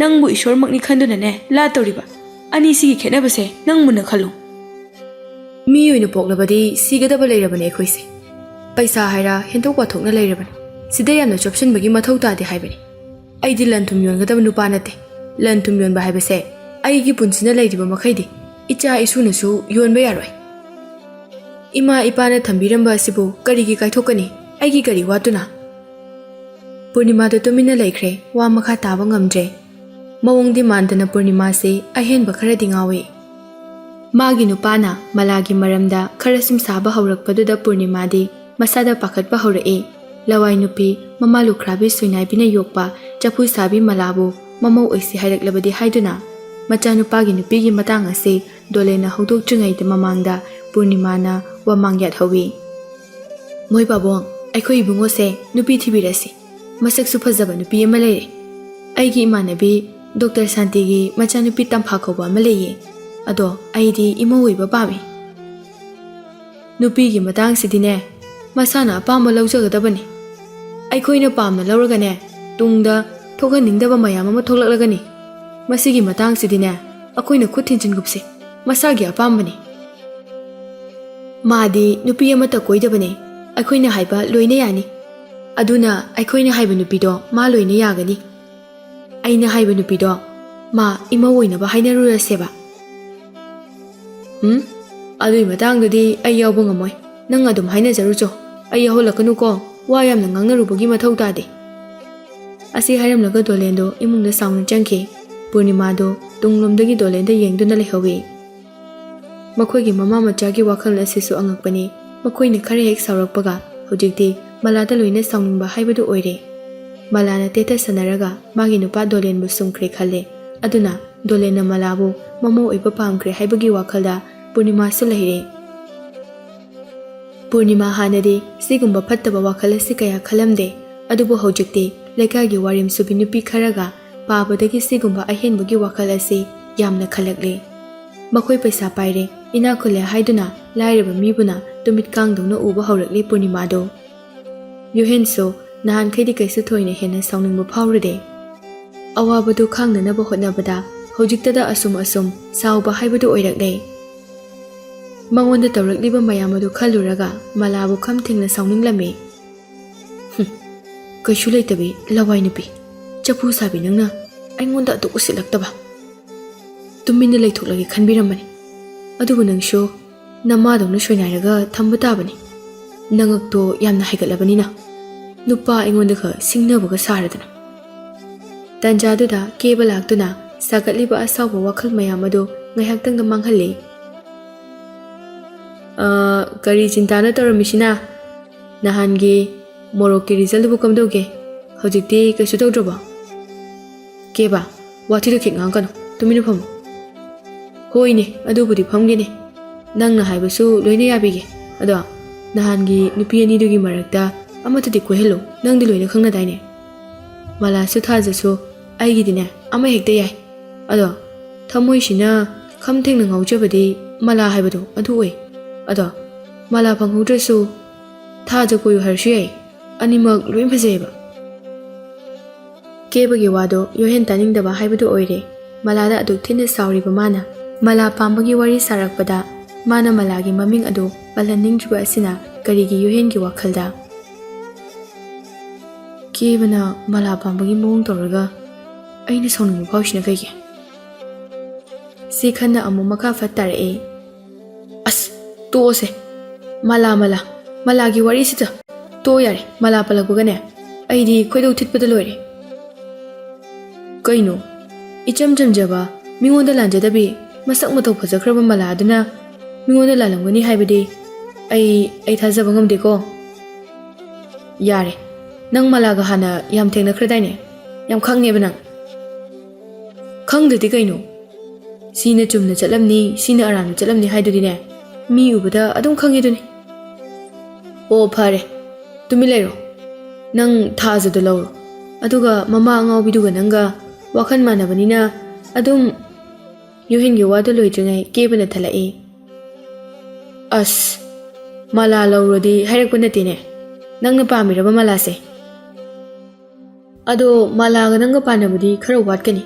ꯅꯪꯕꯨ ꯏꯁꯣꯔꯃꯛꯅꯤ ꯈꯟꯗꯨꯅꯅꯦ ꯂꯥꯠꯇꯧꯔꯤꯕ ꯑꯅꯤꯁꯤꯒꯤ ꯈꯦꯠꯅꯕꯁꯦ ꯅꯪ ꯃꯨꯟꯅ ꯈꯜꯂꯨ ꯃꯤ ꯑꯣꯏꯅ ꯄꯣꯛꯂꯕꯗꯤ ꯁꯤꯒꯗꯕ ꯂꯩꯔꯕꯅꯤ ꯑꯩꯈꯣꯏꯁꯦ ꯄꯩꯁꯥ ꯍꯥꯏꯔ ꯍꯦꯟꯗꯣꯛ ꯄꯥꯊꯣꯛꯅ ꯂꯩꯔꯕꯅꯤ ꯁꯤꯗ ꯌꯥꯝꯅ ꯆꯣꯞꯁꯤꯟꯕꯒꯤ ꯃꯊꯧ ꯇꯥꯗꯦ ꯍꯥꯏꯕꯅꯤ ꯑꯩꯗꯤ ꯂꯟ ꯊꯨꯝ ꯌꯣꯟꯒꯗꯕ ꯅꯨꯄꯥ ꯅꯠꯇꯦ ꯂꯟ ꯊꯨꯝ ꯌꯣꯟꯕ ꯍꯥꯏꯕꯁꯦ ꯑꯩꯒꯤ ꯄꯨꯟꯁꯤꯅ ꯂꯩꯔꯤꯕ ꯃꯈꯩꯗꯤ ꯏꯆꯥ ꯏꯁꯨꯅꯁꯨ ꯌꯣꯟꯕ ꯌꯥꯔꯣꯏ ꯏꯃꯥ ꯏꯄꯥꯅ ꯊꯝꯕꯤꯔꯝꯕ ꯑꯁꯤꯕꯨ ꯀꯔꯤꯒꯤ ꯀꯥꯏꯊꯣꯛꯀꯅꯤ ꯑꯩꯒꯤ ꯀꯔꯤ ꯋꯥꯠꯇꯨꯅ ꯄꯨꯔꯅꯤꯃꯥꯗꯣ ꯇꯨꯃꯤꯟꯅ ꯂꯩꯈ꯭ꯔꯦ ꯋꯥ ꯃꯈꯥ ꯇꯥꯕ ꯉꯝꯗ꯭ꯔꯦ ꯃꯑꯣꯡꯗꯤ ꯃꯥꯟꯗꯅ ꯄꯨꯔꯅꯤꯃꯥꯁꯤ ꯑꯍꯦꯟꯕ ꯈꯔꯗꯤ ꯉꯥꯎꯏ ꯃꯥꯒꯤ ꯅꯨꯄꯥꯅ ꯃꯂꯥꯒꯤ ꯃꯔꯝꯗ ꯈꯔ ꯁꯨꯝ ꯁꯥꯕ ꯍꯧꯔꯛꯄꯗꯨꯗ ꯄꯨꯔꯅꯤꯃꯥꯗꯤ ꯃꯁꯥꯗ ꯄꯥꯈꯠꯄ ꯍꯧꯔꯛꯏ ꯂꯋꯥꯏ ꯅꯨꯄꯤ ꯃꯃꯥ ꯂꯨꯈ꯭ꯔꯥꯕꯤ ꯁꯣꯏꯅꯥꯏꯕꯤꯅ ꯌꯣꯛꯄ ꯆꯐꯨ ꯁꯥꯕꯤ ꯃꯂꯥꯕꯨ ꯃꯃꯧ ꯑꯣꯏꯁꯤ ꯍꯥꯏꯔꯛꯂꯕꯗꯤ ꯍꯥꯏꯗꯨꯅ ꯃꯆꯥꯅꯨꯄꯥꯒꯤ ꯅꯨꯄꯤꯒꯤ ꯃꯇꯥꯡ ꯑꯁꯤ ꯗꯣꯂꯦꯟꯅ ꯍꯧꯗꯣꯛꯇ꯭ꯔꯤꯉꯩꯗ ꯃꯃꯥꯡꯗ ꯄꯨꯔꯅꯤꯃꯥꯅ ꯋꯥꯃꯥꯡ ꯌꯥꯠꯍꯧꯏ ꯃꯣꯏ ꯄꯥꯕꯨꯡ ꯑꯩꯈꯣꯏ ꯏꯕꯨꯡꯉꯣꯁꯦ ꯅꯨꯄꯤ ꯊꯤꯕꯤꯔꯁꯤ ꯃꯁꯛꯁꯨ ꯐꯖꯕ ꯅꯨꯄꯤ ꯑꯃ ꯂꯩꯔꯦ ꯑꯩꯒꯤ ꯏꯃꯥꯟꯅꯕꯤ ꯗꯣꯛꯇꯔ ꯁꯥꯟꯇꯤꯒꯤ ꯃꯆꯥꯅꯨꯄꯤ ꯇꯝꯐꯥ ꯀꯧꯕ ꯑꯃ ꯂꯩꯌꯦ ꯑꯗꯣ ꯑꯩꯗꯤ ꯏꯃꯧ ꯑꯣꯏꯕ ꯄꯥꯝꯃꯤ ꯅꯨꯄꯤꯒꯤ ꯃꯇꯥꯡꯁꯤꯗꯤꯅꯦ ꯃꯁꯥꯅ ꯑꯄꯥꯝꯕ ꯂꯧꯖꯒꯗꯕꯅꯤ ꯑꯩꯈꯣꯏꯅ ꯄꯥꯝꯅ ꯂꯧꯔꯒꯅꯦ ꯇꯨꯡꯗ ꯊꯣꯛꯍꯟꯅꯤꯡꯗꯕ ꯃꯌꯥꯝ ꯑꯃ ꯊꯣꯛꯂꯛꯂꯒꯅꯤ ꯃꯁꯤꯒꯤ ꯃꯇꯥꯡꯁꯤꯗꯤꯅꯦ ꯑꯩꯈꯣꯏꯅ ꯈꯨꯠ ꯊꯤꯟꯖꯤꯟꯒꯨꯞꯁꯤ ꯃꯁꯥꯒꯤ ꯑꯄꯥꯝꯕꯅꯤ ꯃꯥꯗꯤ ꯅꯨꯄꯤ ꯑꯃꯠꯇ ꯀꯣꯏꯗꯕꯅꯦ ꯑꯩꯈꯣꯏꯅ ꯍꯥꯏꯕ ꯂꯣꯏꯅ ꯌꯥꯅꯤ ꯑꯗꯨꯅ ꯑꯩꯈꯣꯏꯅ ꯍꯥꯏꯕ ꯅꯨꯄꯤꯗꯣ ꯃꯥ ꯂꯣꯏꯅ ꯌꯥꯒꯅꯤ ꯑꯩꯅ ꯍꯥꯏꯕ ꯅꯨꯄꯤꯗꯣ ꯃꯥ ꯏꯃꯧ ꯑꯣꯏꯅꯕ ꯍꯥꯏꯅꯔꯨꯔꯁꯦꯕ ꯑꯗꯨꯏ ꯃꯇꯥꯡꯗꯨꯗꯤ ꯑꯩ ꯌꯥꯎꯕ ꯉꯝꯃꯣꯏ ꯅꯪ ꯑꯗꯨꯝ ꯍꯥꯏꯅꯖꯔꯨꯆꯣ ꯑꯩ ꯌꯥꯎꯍꯜꯂꯛꯀꯅꯨꯀꯣ ꯋꯥ ꯌꯥꯝꯅ ꯉꯥꯡꯅꯔꯨꯕꯒꯤ ꯃꯊꯧ ꯇꯥꯗꯦ ꯑꯁꯤ ꯍꯥꯏꯔꯝꯂꯒ ꯗꯣꯂꯦꯟꯗꯣ ꯏꯃꯨꯡꯗ ꯁꯥꯎꯅ ꯆꯪꯈꯤ ꯄꯨꯔꯅꯤꯃꯥꯗꯣ ꯇꯨꯡꯂꯣꯝꯗꯒꯤ ꯗꯣꯂꯦꯟꯗ ꯌꯦꯡꯗꯨꯅ ꯂꯩꯍꯧꯏ ꯃꯈꯣꯏꯒꯤ ꯃꯃꯥ ꯃꯆꯥꯒꯤ ꯋꯥꯈꯜ ꯑꯁꯤꯁꯨ ꯑꯉꯛꯄꯅꯤ ꯃꯈꯣꯏꯅ ꯈꯔ ꯍꯦꯛ ꯁꯥꯎꯔꯛꯄꯒ ꯍꯧꯖꯤꯛꯇꯤ ꯃꯂꯥꯗ ꯂꯣꯏꯅ ꯁꯥꯎꯅꯤꯡꯕ ꯍꯥꯏꯕꯗꯨ ꯑꯣꯏꯔꯦ ꯃꯂꯥꯅ ꯇꯦꯊ ꯁꯟꯅꯔꯒ ꯃꯥꯒꯤ ꯅꯨꯄꯥ ꯗꯣꯂꯦꯟꯕꯨ ꯁꯨꯝꯈ꯭ꯔꯦ ꯈꯜꯂꯦ ꯑꯗꯨꯅ ꯗꯣꯂꯦꯟꯅ ꯃꯂꯥꯕꯨ ꯃꯃꯧ ꯑꯣꯏꯕ ꯄꯥꯝꯈ꯭ꯔꯦ ꯍꯥꯏꯕꯒꯤ ꯋꯥꯈꯜꯗ ꯄꯨꯔꯅꯤꯃꯥꯁꯨ ꯂꯩꯔꯦ ꯄꯨꯔꯅꯤꯃꯥ ꯍꯥꯟꯅꯗꯤ ꯁꯤꯒꯨꯝꯕ ꯐꯠꯇꯕ ꯋꯥꯈꯜ ꯑꯁꯤ ꯀꯌꯥ ꯈꯜꯂꯝꯗꯦ ꯑꯗꯨꯕꯨ ꯍꯧꯖꯤꯛꯇꯤ ꯂꯩꯀꯥꯏꯒꯤ ꯋꯥꯔꯦꯝ ꯁꯨꯕꯤ ꯅꯨꯄꯤ ꯈꯔꯒ ꯄꯥꯕꯗꯒꯤ ꯁꯤꯒꯨꯝꯕ ꯑꯍꯦꯟꯕꯒꯤ ꯋꯥꯈꯜ ꯑꯁꯤ ꯌꯥꯝꯅ ꯈꯜꯂꯛꯂꯦ ꯃꯈꯣꯏ ꯄꯩꯁꯥ ꯄꯥꯏꯔꯦ ꯏꯅꯥꯛ ꯈꯨꯜꯂꯦ ꯍꯥꯏꯗꯨꯅ ꯂꯥꯏꯔꯕ ꯃꯤꯕꯨꯅ ꯇꯨꯃꯤꯠ ꯀꯥꯡꯗꯧꯅ ꯎꯕ ꯍꯧꯔꯛꯂꯦ ꯄꯨꯔꯅꯤꯃꯥꯗꯣ ꯌꯨꯍꯦꯟꯁꯨ ꯅꯍꯥꯟꯈꯩꯗꯤ ꯀꯩꯁꯨ ꯊꯣꯏꯅ ꯍꯦꯟꯅ ꯁꯥꯎꯅꯤꯡꯕ ꯐꯥꯎꯔꯨꯗꯦ ꯑꯋꯥꯕꯗꯨ ꯈꯥꯡꯅꯅꯕ ꯍꯣꯠꯅꯕꯗ ꯍꯧꯖꯤꯛꯇꯗ ꯑꯁꯨꯝ ꯁꯥꯎꯕ ꯍꯥꯏꯕꯗꯨ ꯑꯣꯏꯔꯛꯂꯦ ꯃꯉꯣꯟꯗ ꯇꯧꯔꯛꯂꯤꯕ ꯃꯌꯥꯝ ꯑꯗꯨ ꯈꯜꯂꯨꯔꯒ ꯃꯂꯥꯕꯨ ꯈꯝ ꯊꯦꯡꯅ ꯁꯥꯎꯅꯤꯡꯂꯝꯃꯤ ꯀꯩꯁꯨ ꯂꯩꯇꯕꯤ ꯂꯋꯥꯏ ꯅꯨꯄꯤ ꯆꯐꯨ ꯁꯥꯕꯤ ꯅꯪꯅ ꯑꯩꯉꯣꯟꯗ ꯑꯗꯨ ꯎꯁꯤꯜꯂꯛꯇꯕ ꯇꯨꯃꯤꯟꯅ ꯂꯩꯊꯣꯛꯂꯒꯦ ꯈꯟꯕꯤꯔꯝꯕꯅꯤ ꯑꯗꯨꯕꯨ ꯅꯪꯁꯨ ꯅꯃꯥꯗꯧꯅ ꯁꯣꯏꯅꯥꯏꯔꯒ ꯊꯝꯕ ꯇꯥꯕꯅꯤ ꯅꯉꯛꯇꯣ ꯌꯥꯝꯅ ꯍꯥꯏꯒꯠꯂꯕꯅꯤꯅ ꯅꯨꯄꯥ ꯑꯩꯉꯣꯟꯗꯒ ꯁꯤꯡꯅꯕꯒ ꯁꯥꯔꯗꯅ ꯇꯟꯖꯥꯗꯨꯗ ꯀꯦꯕ ꯂꯥꯛꯇꯨꯅ ꯁꯥꯒꯠꯂꯤꯕ ꯑꯁꯥꯎꯕ ꯋꯥꯈꯜ ꯃꯌꯥꯝ ꯑꯗꯨ ꯉꯥꯏꯍꯥꯛꯇꯪꯗ ꯃꯥꯡꯍꯜꯂꯤ ꯀꯔꯤ ꯆꯤꯟꯇꯥꯅ ꯇꯧꯔꯝꯃꯤꯁꯤꯅ ꯅꯍꯥꯟꯒꯤ ꯃꯣꯔꯣꯛꯀꯤ ꯔꯤꯖꯜꯗꯨꯕꯨ ꯀꯝꯗꯧꯒꯦ ꯍꯧꯖꯤꯛꯇꯤ ꯀꯩꯁꯨ ꯇꯧꯗ꯭ꯔꯕꯣ ꯀꯦꯕ ꯋꯥꯊꯤꯗꯣ ꯈꯤꯛ ꯉꯥꯡꯒꯅꯨ ꯇꯨꯃꯤꯟꯅ ꯐꯝꯃꯨ ꯍꯣꯏꯅꯦ ꯑꯗꯨꯕꯨꯗꯤ ꯐꯝꯒꯦꯅꯦ ꯅꯪꯅ ꯍꯥꯏꯕꯁꯨ ꯂꯣꯏꯅ ꯌꯥꯕꯤꯒꯦ ꯑꯗꯣ ꯅꯍꯥꯟꯒꯤ ꯅꯨꯄꯤ ꯑꯅꯤꯗꯨꯒꯤ ꯃꯔꯛꯇ ꯑꯃꯠꯇꯗꯤ ꯀꯣꯏꯍꯜꯂꯨ ꯅꯪꯗꯤ ꯂꯣꯏꯅ ꯈꯪꯅꯗꯥꯏꯅꯦ ꯃꯂꯥꯁꯨ ꯊꯥꯖꯁꯨ ꯑꯩꯒꯤꯗꯤꯅꯦ ꯑꯃ ꯍꯦꯛꯇ ꯌꯥꯏ ꯑꯗꯣ ꯊꯃꯣꯏꯁꯤꯅ ꯈꯝ ꯊꯦꯡꯅ ꯉꯥꯎꯖꯕꯗꯤ ꯃꯂꯥ ꯍꯥꯏꯕꯗꯣ ꯑꯗꯨ ꯑꯣꯏ ꯑꯗꯣ ꯃꯂꯥ ꯐꯪꯍꯧꯗ꯭ꯔꯁꯨ ꯊꯥꯖ ꯀꯣꯏꯌꯨ ꯍꯥꯏꯔꯁꯨ ꯌꯥꯏ ꯑꯅꯤꯃꯛ ꯂꯣꯏ ꯐꯖꯩꯌꯦꯕ ꯀꯦꯕꯒꯤ ꯋꯥꯗꯣ ꯌꯣꯍꯦꯟ ꯇꯥꯅꯤꯡꯗꯕ ꯍꯥꯏꯕꯗꯨ ꯑꯣꯏꯔꯦ ꯃꯂꯥꯗ ꯑꯗꯨꯛ ꯊꯤꯅ ꯁꯥꯎꯔꯤꯕ ꯃꯥꯅ ꯃꯂꯥ ꯄꯥꯝꯕꯒꯤ ꯋꯥꯔꯤ ꯁꯥꯔꯛꯄꯗ ꯃꯥꯅ ꯃꯂꯥꯒꯤ ꯃꯃꯤꯡ ꯑꯗꯨ ꯄꯜꯍꯟꯅꯤꯡꯗ꯭ꯔꯤꯕ ꯑꯁꯤꯅ ꯀꯔꯤꯒꯤ ꯌꯣꯍꯦꯟꯒꯤ ꯋꯥꯈꯜꯗ ꯀꯦꯕꯅ ꯃꯂꯥ ꯄꯥꯝꯕꯒꯤ ꯃꯑꯣꯡ ꯇꯧꯔꯒ ꯑꯩꯅ ꯁꯥꯎꯅꯤꯡꯕ ꯐꯥꯎꯁꯤꯅ ꯀꯩꯒꯤ ꯁꯤ ꯈꯟꯅ ꯑꯃꯨꯛ ꯃꯈꯥ ꯐꯠꯇꯔꯛꯏ ꯑꯁ ꯇꯣꯛꯑꯁꯦ ꯃꯂꯥꯒꯤ ꯋꯥꯔꯤꯁꯤꯗ ꯇꯣꯛ ꯌꯥꯔꯦ ꯃꯂꯥ ꯄꯜꯂꯛꯄꯒꯅꯦ ꯑꯩꯗꯤ ꯈꯣꯏꯗꯧ ꯊꯤꯠꯄꯗ ꯂꯣꯏꯔꯦ ꯀꯩꯅꯣ ꯏꯆꯝ ꯆꯝꯖꯕ ꯃꯤꯉꯣꯟꯗ ꯂꯥꯟꯖꯗꯕꯤ ꯃꯁꯛ ꯃꯇꯧ ꯐꯖꯈ꯭ꯔꯕ ꯃꯂꯥ ꯑꯗꯨꯅ ꯃꯤꯉꯣꯟꯗ ꯂꯥꯜꯂꯝꯒꯅꯤ ꯍꯥꯏꯕꯗꯤ ꯑꯩ ꯊꯥꯖꯕ ꯉꯝꯗꯦꯀꯣ ꯌꯥꯔꯦ ꯅꯪ ꯃꯂꯥꯒ ꯍꯥꯟꯅ ꯌꯥꯝ ꯊꯦꯡꯅꯈ꯭ꯔꯗꯥꯏꯅꯦ ꯌꯥꯝ ꯈꯪꯉꯦꯕ ꯅꯪ ꯈꯪꯗ꯭ꯔꯗꯤ ꯀꯩꯅꯣ ꯁꯤꯅ ꯆꯨꯝꯅ ꯆꯠꯂꯝꯅꯤ ꯁꯤꯅ ꯑꯔꯥꯟꯕ ꯆꯠꯂꯝꯅꯤ ꯍꯥꯏꯗꯨꯗꯤꯅꯦ ꯃꯤ ꯎꯕꯗ ꯑꯗꯨꯝ ꯈꯪꯉꯤꯗꯨꯅꯤ ꯑꯣ ꯐꯔꯦ ꯇꯨꯃꯤꯟ ꯂꯩꯔꯣ ꯅꯪ ꯊꯥꯖꯗꯣ ꯂꯧꯔꯣ ꯑꯗꯨꯒ ꯃꯃꯥ ꯑꯉꯥꯎꯕꯤꯗꯨꯒ ꯅꯪꯒ ꯋꯥꯈꯜ ꯃꯥꯟꯅꯕꯅꯤꯅ ꯑꯗꯨꯝ ꯌꯣꯍꯦꯟꯒꯤ ꯋꯥꯗꯣ ꯂꯣꯏꯗ꯭ꯔꯤꯉꯩ ꯀꯦꯕꯅ ꯊꯠꯂꯛꯏ ꯑꯁ ꯃꯂꯥ ꯂꯧꯔꯣꯗꯤ ꯍꯥꯏꯔꯛꯄ ꯅꯠꯇꯦꯅꯦ ꯅꯪꯅ ꯄꯥꯝꯃꯤꯔꯕ ꯃꯂꯥꯁꯦ ꯑꯗꯣ ꯃꯂꯥꯒ ꯅꯪꯒ ꯄꯥꯟꯅꯕꯗꯤ ꯈꯔ ꯋꯥꯠꯀꯅꯤ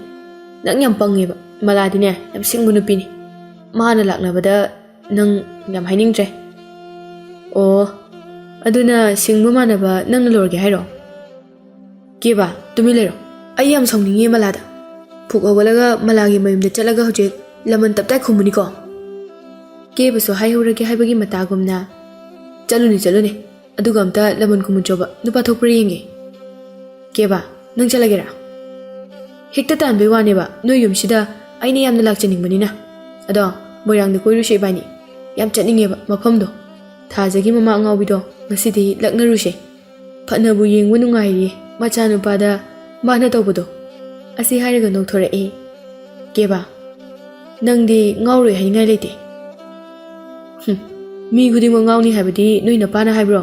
ꯅꯪ ꯌꯥꯝ ꯄꯪꯉꯦꯕ ꯃꯂꯥꯗꯤꯅꯦ ꯌꯥꯝ ꯁꯤꯡꯕ ꯅꯨꯄꯤꯅꯤ ꯃꯥꯅ ꯂꯥꯛꯅꯕꯗ ꯅꯪ ꯌꯥꯝ ꯍꯥꯏꯅꯤꯡꯗ꯭ꯔꯦ ꯑꯣ ꯑꯗꯨꯅ ꯁꯤꯡꯕ ꯃꯥꯟꯅꯕ ꯅꯪꯅ ꯂꯧꯔꯒꯦ ꯍꯥꯏꯔꯣ ꯀꯦꯕ ꯇꯨꯃꯤꯟ ꯂꯩꯔꯣ ꯑꯩ ꯌꯥꯝ ꯁꯥꯎꯅꯤꯡꯉꯦ ꯃꯂꯥꯗ ꯐꯨꯛ ꯍꯧꯒꯠꯂꯒ ꯃꯂꯥꯒꯤ ꯃꯌꯨꯝꯗ ꯆꯠꯂꯒ ꯍꯧꯖꯤꯛ ꯂꯃꯟ ꯇꯞꯇꯥꯏ ꯈꯨꯝꯕꯅꯤꯀꯣ ꯀꯦꯕꯁꯨ ꯍꯥꯏꯍꯧꯔꯒꯦ ꯍꯥꯏꯕꯒꯤ ꯃꯇꯥꯒꯨꯝꯅ ꯆꯠꯂꯨꯅꯦ ꯑꯗꯨꯒ ꯑꯝꯇ ꯂꯃꯟ ꯈꯨꯝꯃꯨꯆꯣꯕ ꯅꯨꯄꯥ ꯊꯣꯛꯄ꯭ꯔꯥ ꯌꯦꯡꯒꯦ ꯀꯦꯕ ꯅꯪ ꯆꯠꯂꯒꯦꯔꯥ ꯍꯦꯛꯇ ꯇꯥꯟꯕꯩ ꯋꯥꯅꯦꯕ ꯅꯣꯏ ꯌꯨꯝꯁꯤꯗ ꯑꯩꯅ ꯌꯥꯝꯅ ꯂꯥꯛꯆꯅꯤꯡꯕꯅꯤꯅ ꯑꯗꯣ ꯃꯣꯏꯔꯥꯡꯗ ꯀꯣꯏꯔꯨꯁꯦ ꯏꯕꯥꯅꯤ ꯌꯥꯝ ꯆꯠꯅꯤꯡꯉꯦꯕ ꯃꯐꯝꯗꯣ ꯊꯥꯖꯒꯤ ꯃꯃꯥ ꯑꯉꯥꯎꯕꯤꯗꯣ ꯉꯁꯤꯗꯤ ꯂꯛꯅꯔꯨꯁꯦ ꯐꯅꯕꯨ ꯌꯦꯡꯕ ꯅꯨꯡꯉꯥꯏꯔꯤꯌꯦ ꯃꯆꯥꯅꯨꯄꯥꯗ ꯃꯥꯅ ꯇꯧꯕꯗꯣ ꯑꯁꯤ ꯍꯥꯏꯔꯒ ꯅꯣꯛꯊꯣꯔꯛꯏ ꯀꯦꯕ ꯅꯪꯗꯤ ꯉꯥꯎꯔꯣꯏ ꯍꯥꯏꯅꯤꯡꯉꯥꯏ ꯂꯩꯇꯦ ꯃꯤ ꯈꯨꯗꯤꯡꯃꯛ ꯉꯥꯎꯅꯤ ꯍꯥꯏꯕꯗꯤ ꯅꯣꯏ ꯅꯄꯥꯅ ꯍꯥꯏꯕ꯭ꯔꯣ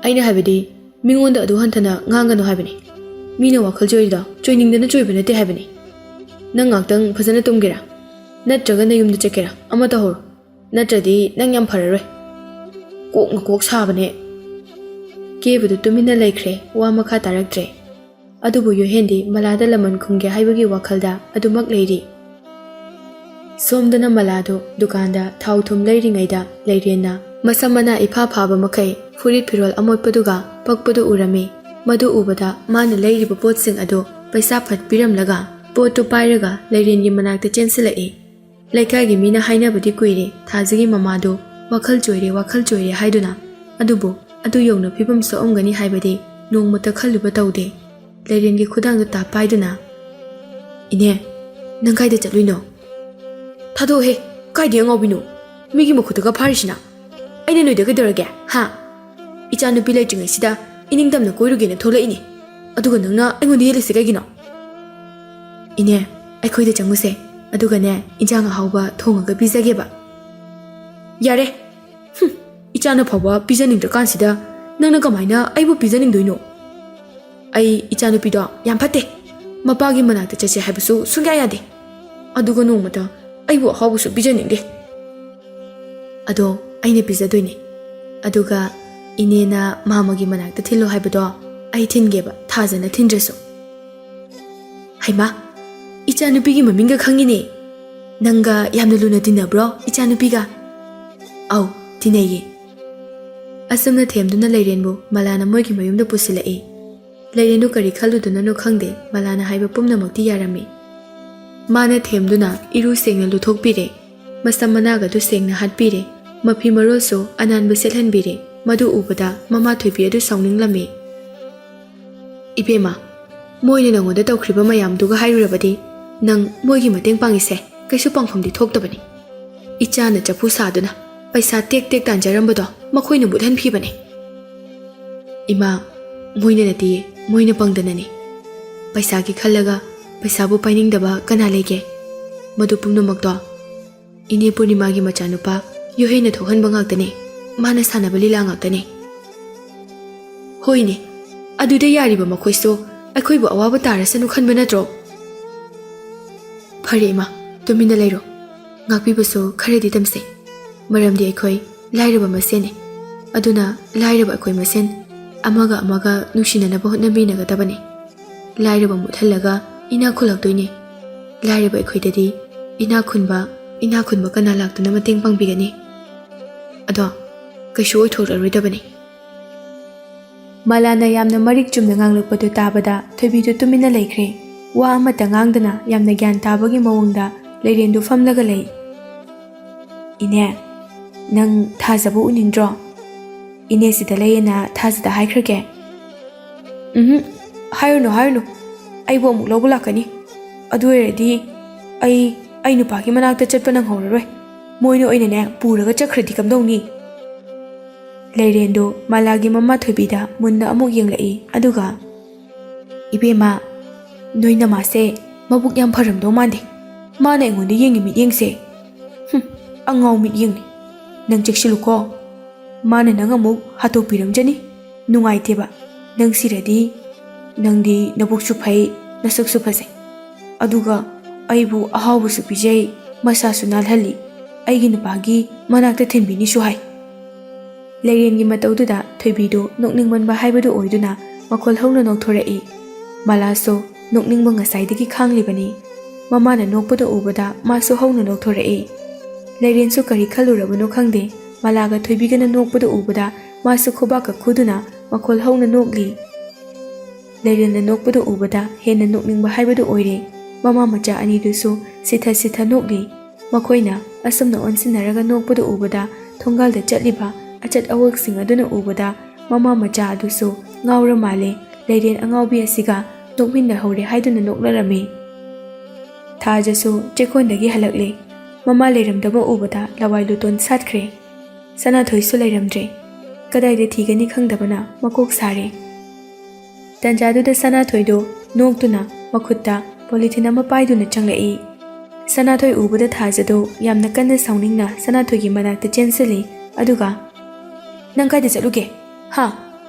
ꯑꯩꯅ ꯍꯥꯏꯕꯗꯤ ꯃꯤꯉꯣꯟꯗ ꯑꯗꯨ ꯍꯟꯊꯅ ꯉꯥꯡꯒꯅꯨ ꯍꯥꯏꯕꯅꯤ ꯃꯤꯅ ꯋꯥꯈꯜ ꯆꯣꯏꯔꯤꯗꯣ ꯆꯣꯏꯅꯤꯡꯗꯅ ꯆꯣꯏꯕ ꯅꯠꯇꯦ ꯍꯥꯏꯕꯅꯤ ꯅꯪ ꯉꯥꯛꯇꯪ ꯐꯖꯅ ꯇꯨꯝꯒꯦꯔꯥ ꯅꯠꯇ꯭ꯔꯒ ꯅꯌꯨꯝꯗ ꯆꯠꯀꯦꯔꯥ ꯑꯃ ꯇꯧꯍꯧꯔꯣ ꯅꯠꯇ꯭ꯔꯗꯤ ꯅꯪ ꯌꯥꯝ ꯐꯔꯔꯣꯏ ꯀꯣꯛꯅ ꯀꯣꯛ ꯁꯥꯕꯅꯦ ꯀꯦꯕꯗꯨ ꯇꯨꯃꯤꯟꯅ ꯂꯩꯈ꯭ꯔꯦ ꯋꯥ ꯃꯈꯥ ꯇꯥꯔꯛꯇ꯭ꯔꯦ ꯑꯗꯨꯕꯨ ꯌꯣꯍꯦꯟꯗꯤ ꯃꯂꯥꯗ ꯂꯃꯟ ꯈꯨꯝꯒꯦ ꯍꯥꯏꯕꯒꯤ ꯋꯥꯈꯜꯗ ꯑꯗꯨꯃꯛ ꯂꯩꯔꯤ ꯁꯣꯝꯗꯅ ꯃꯂꯥꯗꯣ ꯗꯨꯀꯥꯟꯗ ꯊꯥꯎ ꯊꯨꯝ ꯂꯩꯔꯤꯉꯩꯗ ꯂꯩꯔꯦꯟꯅ ꯃꯁꯝ ꯃꯅꯥ ꯏꯐꯥ ꯐꯥꯕ ꯃꯈꯩ ꯐꯨꯔꯤꯠ ꯐꯤꯔꯣꯜ ꯑꯃꯣꯠꯄꯗꯨꯒ ꯄꯛꯄꯗꯨ ꯎꯔꯝꯃꯤ ꯃꯗꯨ ꯎꯕꯗ ꯃꯥꯅ ꯂꯩꯔꯤꯕ ꯄꯣꯠꯁꯤꯡ ꯑꯗꯨ ꯄꯩꯁꯥ ꯐꯠ ꯄꯤꯔꯝꯂꯒ ꯄꯣꯠꯇꯨ ꯄꯥꯏꯔꯒ ꯂꯩꯔꯦꯟꯒꯤ ꯃꯅꯥꯛꯇ ꯆꯦꯟꯁꯤꯜꯂꯛꯏ ꯂꯩꯀꯥꯏꯒꯤ ꯃꯤꯅ ꯍꯥꯏꯅꯕꯗꯤ ꯀꯨꯏꯔꯦ ꯊꯥꯖꯒꯤ ꯃꯃꯥꯗꯣ ꯋꯥꯈꯜ ꯆꯣꯏꯔꯦ ꯍꯥꯏꯗꯨꯅ ꯑꯗꯨꯕꯨ ꯑꯗꯨ ꯌꯧꯅ ꯐꯤꯕꯝ ꯁꯣꯛꯑꯝꯒꯅꯤ ꯍꯥꯏꯕꯗꯤ ꯅꯣꯡꯃꯇ ꯈꯜꯂꯨꯕ ꯇꯧꯗꯦ ꯂꯩꯔꯦꯟꯒꯤ ꯈꯨꯗꯥꯡꯗꯨ ꯇꯥꯞ ꯄꯥꯏꯗꯨꯅ ꯏꯅꯦ ꯅꯪ ꯀꯥꯏꯗ ꯆꯠꯂꯨꯏꯅꯣ ꯊꯥꯗꯣꯛꯑꯣꯍꯦ ꯀꯥꯏꯗꯩ ꯑꯉꯥꯎꯕꯤꯅꯣ ꯃꯤꯒꯤ ꯃꯈꯨꯠꯇꯒ ꯐꯥꯔꯤꯁꯤꯅ ꯑꯩꯅ ꯅꯣꯏꯗ ꯀꯩꯗꯧꯔꯒꯦ ꯍꯥ ꯏꯆꯥ ꯅꯨꯄꯤ ꯂꯩꯇ꯭ꯔꯤꯉꯩꯁꯤꯗ ꯏꯅꯤꯡꯇꯝꯅ ꯀꯣꯏꯔꯨꯒꯦꯅ ꯊꯣꯛꯂꯛꯏꯅꯦ ꯑꯗꯨꯒ ꯅꯪꯅ ꯑꯩꯉꯣꯟꯗ ꯌꯦꯠꯂꯤꯁꯤ ꯀꯩꯒꯤꯅꯣ ꯏꯅꯦ ꯑꯩꯈꯣꯏꯗ ꯆꯪꯉꯨꯁꯦ ꯑꯗꯨꯒꯅꯦ ꯏꯟꯖꯥꯡ ꯑꯍꯥꯎꯕ ꯊꯣꯡꯉꯒ ꯄꯤꯖꯒꯦꯕ ꯌꯥꯔꯦ ꯏꯆꯥꯅ ꯐꯥꯎꯕ ꯄꯤꯖꯅꯤꯡꯗ꯭ꯔꯀꯥꯟꯁꯤꯗ ꯅꯪꯅ ꯀꯃꯥꯏꯅ ꯑꯩꯕꯨ ꯄꯤꯖꯅꯤꯡꯗꯣꯏꯅꯣ ꯑꯩ ꯏꯆꯥꯅꯨꯄꯤꯗꯣ ꯌꯥꯝ ꯐꯠꯇꯦ ꯃꯄꯥꯒꯤ ꯃꯅꯥꯛꯇ ꯆꯠꯁꯦ ꯍꯥꯏꯕꯁꯨ ꯁꯨꯡꯌꯥ ꯌꯥꯗꯦ ꯑꯗꯨꯒ ꯅꯣꯡꯃꯇ ꯑꯩꯕꯨ ꯑꯍꯥꯎꯕꯁꯨ ꯄꯤꯖꯅꯤꯡꯗꯦ ꯑꯗꯣ ꯑꯩꯅ ꯄꯤꯖꯗꯣꯏꯅꯦ ꯑꯗꯨꯒ ꯏꯅꯦꯅ ꯃꯥꯃꯒꯤ ꯃꯅꯥꯛꯇ ꯊꯤꯜꯂꯣ ꯍꯥꯏꯕꯗꯣ ꯑꯩ ꯊꯤꯟꯒꯦꯕ ꯊꯥꯖꯅ ꯊꯤꯟꯗ꯭ꯔꯁꯨ ꯍꯩꯃꯥ ꯏꯆꯥꯅꯨꯄꯤꯒꯤ ꯃꯃꯤꯡꯒ ꯈꯪꯉꯤꯅꯦ ꯅꯪꯒ ꯌꯥꯝꯅ ꯂꯨꯅ ꯇꯤꯟꯅꯕ꯭ꯔꯣ ꯏꯆꯥꯅꯨꯄꯤꯒ ꯑꯧ ꯇꯤꯟꯅꯩꯌꯦ ꯑꯁꯨꯝꯅ ꯊꯦꯝꯗꯨꯅ ꯂꯩꯔꯦꯟꯕꯨ ꯃꯂꯥꯅ ꯃꯣꯏꯒꯤ ꯃꯌꯨꯝꯗ ꯄꯨꯁꯤꯜꯂꯛꯏ ꯂꯩꯔꯦꯟꯗꯨ ꯀꯔꯤ ꯈꯜꯂꯨꯗꯨꯅꯅꯣ ꯈꯪꯗꯦ ꯃꯂꯥꯅ ꯍꯥꯏꯕ ꯄꯨꯝꯅꯃꯛꯇꯤ ꯌꯥꯔꯝꯃꯤ ꯃꯥꯅ ꯊꯦꯝꯗꯨꯅ ꯏꯔꯨ ꯁꯦꯡꯅ ꯂꯨꯊꯣꯛꯄꯤꯔꯦ ꯃꯁꯝ ꯃꯅꯥꯒꯗꯨ ꯁꯦꯡꯅ ꯍꯥꯠꯄꯤꯔꯦ ꯃꯐꯤ ꯃꯔꯣꯜꯁꯨ ꯑꯅꯥꯟꯕ ꯁꯦꯠꯍꯟꯕꯤꯔꯦ ꯃꯗꯨ ꯎꯕꯗ ꯃꯃꯥ ꯊꯣꯏꯕꯤ ꯑꯗꯨ ꯁꯥꯎꯅꯤꯡꯂꯝꯃꯤ ꯏꯕꯦꯝꯃ ꯃꯣꯏꯅ ꯅꯉꯣꯟꯗ ꯇꯧꯈ꯭ꯔꯤꯕ ꯃꯌꯥꯝꯗꯨꯒ ꯍꯥꯏꯔꯨꯔꯕꯗꯤ ꯅꯪ ꯃꯣꯏꯒꯤ ꯃꯇꯦꯡ ꯄꯥꯡꯉꯤꯁꯦ ꯀꯩꯁꯨ ꯄꯥꯡꯐꯝꯗꯤ ꯊꯣꯛꯇꯕꯅꯤ ꯏꯆꯥꯅ ꯆꯐꯨ ꯁꯥꯗꯨꯅ ꯄꯩꯁꯥ ꯇꯦꯛ ꯇꯦꯛ ꯇꯥꯟꯖꯔꯝꯕꯗꯣ ꯃꯈꯣꯏꯅ ꯃꯨꯠꯍꯟꯈꯤꯕꯅꯤ ꯏꯃꯥ ꯃꯣꯏꯅ ꯅꯠꯇꯤꯌꯦ ꯃꯣꯏꯅ ꯄꯪꯗꯅꯅꯤ ꯄꯩꯁꯥꯒꯤ ꯈꯜꯂꯒ ꯄꯩꯁꯥꯕꯨ ꯄꯥꯏꯅꯤꯡꯗꯕ ꯀꯅꯥ ꯂꯩꯒꯦ ꯃꯗꯨ ꯄꯨꯝꯅꯃꯛꯇꯣ ꯏꯅꯦ ꯄꯨꯔꯅꯤꯃꯥꯒꯤ ꯃꯆꯥꯅꯨꯄꯥ ꯌꯣꯍꯦꯟꯅ ꯊꯣꯛꯍꯟꯕ ꯉꯥꯛꯇꯅꯤ ꯃꯥꯅ ꯁꯥꯟꯅꯕ ꯂꯤꯂꯥ ꯉꯥꯛꯇꯅꯤ ꯍꯣꯏꯅꯦ ꯑꯗꯨꯗ ꯌꯥꯔꯤꯕ ꯃꯈꯣꯏꯁꯨ ꯑꯩꯈꯣꯏꯕꯨ ꯑꯋꯥꯕ ꯇꯥꯔꯁꯅꯨ ꯈꯟꯕ ꯅꯠꯇ꯭ꯔꯣ ꯐꯔꯦ ꯏꯃꯥ ꯇꯨꯃꯤꯟꯅ ꯂꯩꯔꯣ ꯉꯥꯛꯄꯤꯕꯁꯨ ꯈꯔꯗꯤ ꯇꯝꯁꯦ ꯃꯔꯝꯗꯤ ꯑꯩꯈꯣꯏ ꯂꯥꯏꯔꯕ ꯃꯁꯦꯟꯅꯤ ꯑꯗꯨꯅ ꯂꯥꯏꯔꯕ ꯑꯩꯈꯣꯏ ꯃꯁꯦꯟ ꯑꯃꯒ ꯑꯃꯒ ꯅꯨꯡꯁꯤꯅꯅꯕ ꯍꯣꯠꯅꯕꯤꯅꯒꯗꯕꯅꯤ ꯂꯥꯏꯔꯕ ꯃꯨꯠꯍꯜꯂꯒ ꯏꯅꯥꯛ ꯈꯨꯜꯂꯛꯇꯣꯏꯅꯤ ꯂꯥꯏꯔꯕ ꯑꯩꯈꯣꯏꯗꯗꯤ ꯏꯅꯥꯛ ꯈꯨꯟꯕ ꯀꯅꯥ ꯂꯥꯛꯇꯨꯅ ꯃꯇꯦꯡ ꯄꯥꯡꯕꯤꯒꯅꯤ ꯑꯗꯣ ꯀꯩꯁꯨ ꯑꯣꯏꯊꯣꯛꯂꯔꯣꯏꯗꯕꯅꯤ ꯃꯂꯥꯅ ꯌꯥꯝꯅ ꯃꯔꯤꯛ ꯆꯨꯝꯅ ꯉꯥꯡꯂꯛꯄꯗꯨ ꯇꯥꯕꯗ ꯊꯣꯏꯕꯤꯗꯨ ꯇꯨꯃꯤꯟꯅ ꯂꯩꯈ꯭ꯔꯦ ꯋꯥ ꯑꯃꯠꯇ ꯉꯥꯡꯗꯅ ꯌꯥꯝꯅ ꯒ꯭ꯌꯥꯟ ꯇꯥꯕꯒꯤ ꯃꯑꯣꯡꯗ ꯂꯩꯔꯦꯟꯗꯨ ꯐꯝꯂꯒ ꯂꯩ ꯏꯅꯦ ꯅꯪ ꯊꯥꯖꯕꯨ ꯎꯅꯤꯡꯗ꯭ꯔꯣ ꯏꯅꯦ ꯁꯤꯗ ꯂꯩꯌꯦꯅ ꯊꯥꯖꯗ ꯍꯥꯏꯈ꯭ꯔꯒꯦ ꯍꯥꯏꯔꯨꯅꯨ ꯑꯩꯕꯨ ꯑꯃꯨꯛ ꯂꯧꯕ ꯂꯥꯛꯀꯅꯤ ꯑꯗꯨ ꯑꯣꯏꯔꯗꯤ ꯑꯩ ꯅꯨꯄꯥꯒꯤ ꯃꯅꯥꯛꯇ ꯆꯠꯄ ꯅꯪꯍꯧꯔꯔꯣꯏ ꯃꯣꯏꯅ ꯑꯣꯏꯅꯅꯦ ꯄꯨꯔꯒ ꯆꯠꯈ꯭ꯔꯗꯤ ꯀꯝꯗꯧꯅꯤ ꯂꯩꯔꯦꯟꯗꯨ ꯃꯂꯥꯒꯤ ꯃꯃꯥ ꯊꯣꯏꯕꯤꯗ ꯃꯨꯟꯅ ꯑꯃꯨꯛ ꯌꯦꯡꯂꯛꯏ ꯑꯗꯨꯒ ꯏꯕꯦꯝꯃ ꯅꯣꯏ ꯅꯃꯥꯁꯦ ꯃꯕꯨꯛ ꯌꯥꯝ ꯐꯔꯝꯗꯧ ꯃꯥꯟꯗꯦ ꯃꯥꯅ ꯑꯩꯉꯣꯟꯗ ꯌꯦꯡꯉꯤ ꯃꯤꯠꯌꯦꯡꯁꯦ ꯑꯉꯥꯎ ꯃꯤꯠꯌꯦꯡꯅꯤ ꯅꯪ ꯆꯦꯛꯁꯤꯜꯂꯨꯀꯣ ꯃꯥꯅ ꯅꯪ ꯑꯃꯨꯛ ꯍꯥꯠꯇꯣꯛꯄꯤꯔꯝꯖꯅꯤ ꯅꯨꯡꯉꯥꯏꯇꯦꯕ ꯅꯪ ꯁꯤꯔꯗꯤ ꯅꯪꯗꯤ ꯅꯕꯨꯛꯁꯨ ꯐꯩ ꯅꯁꯛꯁꯨ ꯐꯖꯩ ꯑꯗꯨꯒ ꯑꯩꯕꯨ ꯑꯍꯥꯎꯕꯁꯨ ꯄꯤꯖꯩ ꯃꯁꯥꯁꯨ ꯅꯥꯜꯍꯜꯂꯤ ꯑꯩꯒꯤ ꯅꯨꯄꯥꯒꯤ ꯃꯅꯥꯛꯇ ꯊꯤꯟꯕꯤꯅꯤꯁꯨ ꯍꯥꯏ ꯂꯩꯔꯦꯟꯒꯤ ꯃꯇꯧꯗꯨꯗ ꯊꯣꯏꯕꯤꯗꯨ ꯅꯣꯛꯅꯤꯡꯃꯟꯕ ꯍꯥꯏꯕꯗꯨ ꯑꯣꯏꯗꯨꯅ ꯃꯈꯣꯜ ꯍꯧꯅ ꯅꯣꯛꯊꯣꯔꯛꯏ ꯃꯂꯥꯁꯨ ꯅꯣꯛꯅꯤꯡꯕ ꯉꯁꯥꯏꯗꯒꯤ ꯈꯥꯡꯂꯤꯕꯅꯤ ꯃꯃꯥꯅ ꯅꯣꯛꯄꯗ ꯎꯕꯗ ꯃꯥꯁꯨ ꯍꯧꯅ ꯅꯣꯛꯊꯣꯔꯛꯏ ꯂꯩꯔꯦꯟꯁꯨ ꯀꯔꯤ ꯈꯜꯂꯨꯔꯕꯅꯣ ꯈꯪꯗꯦ ꯃꯂꯥꯒ ꯊꯣꯏꯕꯤꯒꯅ ꯅꯣꯛꯄꯗ ꯎꯕꯗ ꯃꯥꯁꯨ ꯈꯨꯕꯥꯛꯀ ꯈꯨꯗꯨꯅ ꯃꯈꯣꯜ ꯍꯧꯅ ꯅꯣꯛꯂꯤ ꯂꯩꯔꯦꯟꯅ ꯅꯣꯛꯄꯗ ꯎꯕꯗ ꯍꯦꯟꯅ ꯅꯣꯛꯅꯤꯡꯕ ꯍꯥꯏꯕꯗꯨ ꯑꯣꯏꯔꯦ ꯃꯃꯥ ꯃꯆꯥ ꯑꯅꯤꯗꯨꯁꯨ ꯁꯤꯊ ꯅꯣꯛꯂꯤ ꯃꯈꯣꯏꯅ ꯑꯁꯨꯝꯅ ꯑꯣꯟꯁꯤꯟꯅꯔꯒ ꯅꯣꯛꯄꯗ ꯎꯕꯗ ꯊꯣꯡꯒꯥꯜꯗ ꯆꯠꯂꯤꯕ ꯑꯆꯠ ꯑꯋꯣꯛꯁꯤꯡ ꯑꯗꯨꯅ ꯎꯕꯗ ꯃꯃꯥ ꯃꯆꯥ ꯑꯗꯨꯁꯨ ꯉꯥꯎꯔ ꯃꯥꯜꯂꯦ ꯂꯩꯔꯦꯟ ꯑꯉꯥꯎꯕꯤ ꯑꯁꯤꯒ ꯅꯣꯛꯃꯤꯟꯅꯍꯧꯔꯦ ꯍꯥꯏꯗꯨꯅ ꯅꯣꯛꯅꯔꯝꯃꯤ ꯊꯥꯖꯁꯨ ꯆꯦꯛꯀꯣꯟꯗꯒꯤ ꯍꯜꯂꯛꯂꯦ ꯃꯃꯥ ꯂꯩꯔꯝꯗꯕ ꯎꯕꯗ ꯂꯋꯥꯏ ꯂꯨꯇꯣꯟ ꯁꯥꯠꯈ꯭ꯔꯦ ꯁꯅꯥꯊꯣꯏꯁꯨ ꯂꯩꯔꯝꯗ꯭ꯔꯦ ꯀꯗꯥꯏꯗ ꯊꯤꯒꯅꯤ ꯈꯪꯗꯕꯅ ꯃꯀꯣꯛ ꯁꯥꯔꯦ ꯇꯟꯖꯥꯗꯨꯗ ꯁꯅꯥꯊꯣꯏꯗꯨ ꯅꯣꯛꯇꯨꯅ ꯃꯈꯨꯠꯇ ꯄꯣꯂꯤꯊꯤꯟ ꯑꯃ ꯄꯥꯏꯗꯨꯅ ꯆꯪꯂꯛꯏ ꯁꯅꯥꯊꯣꯏ ꯎꯕꯗ ꯊꯥꯖꯗꯨ ꯌꯥꯝꯅ ꯀꯟꯅ ꯁꯥꯎꯅꯤꯡꯅ ꯁꯅꯥꯊꯣꯏꯒꯤ ꯃꯅꯥꯛꯇ ꯆꯦꯟꯁꯤꯜꯂꯤ ꯑꯗꯨꯒ ꯅꯪ ꯀꯥꯏꯗ ꯆꯠꯂꯨꯒꯦ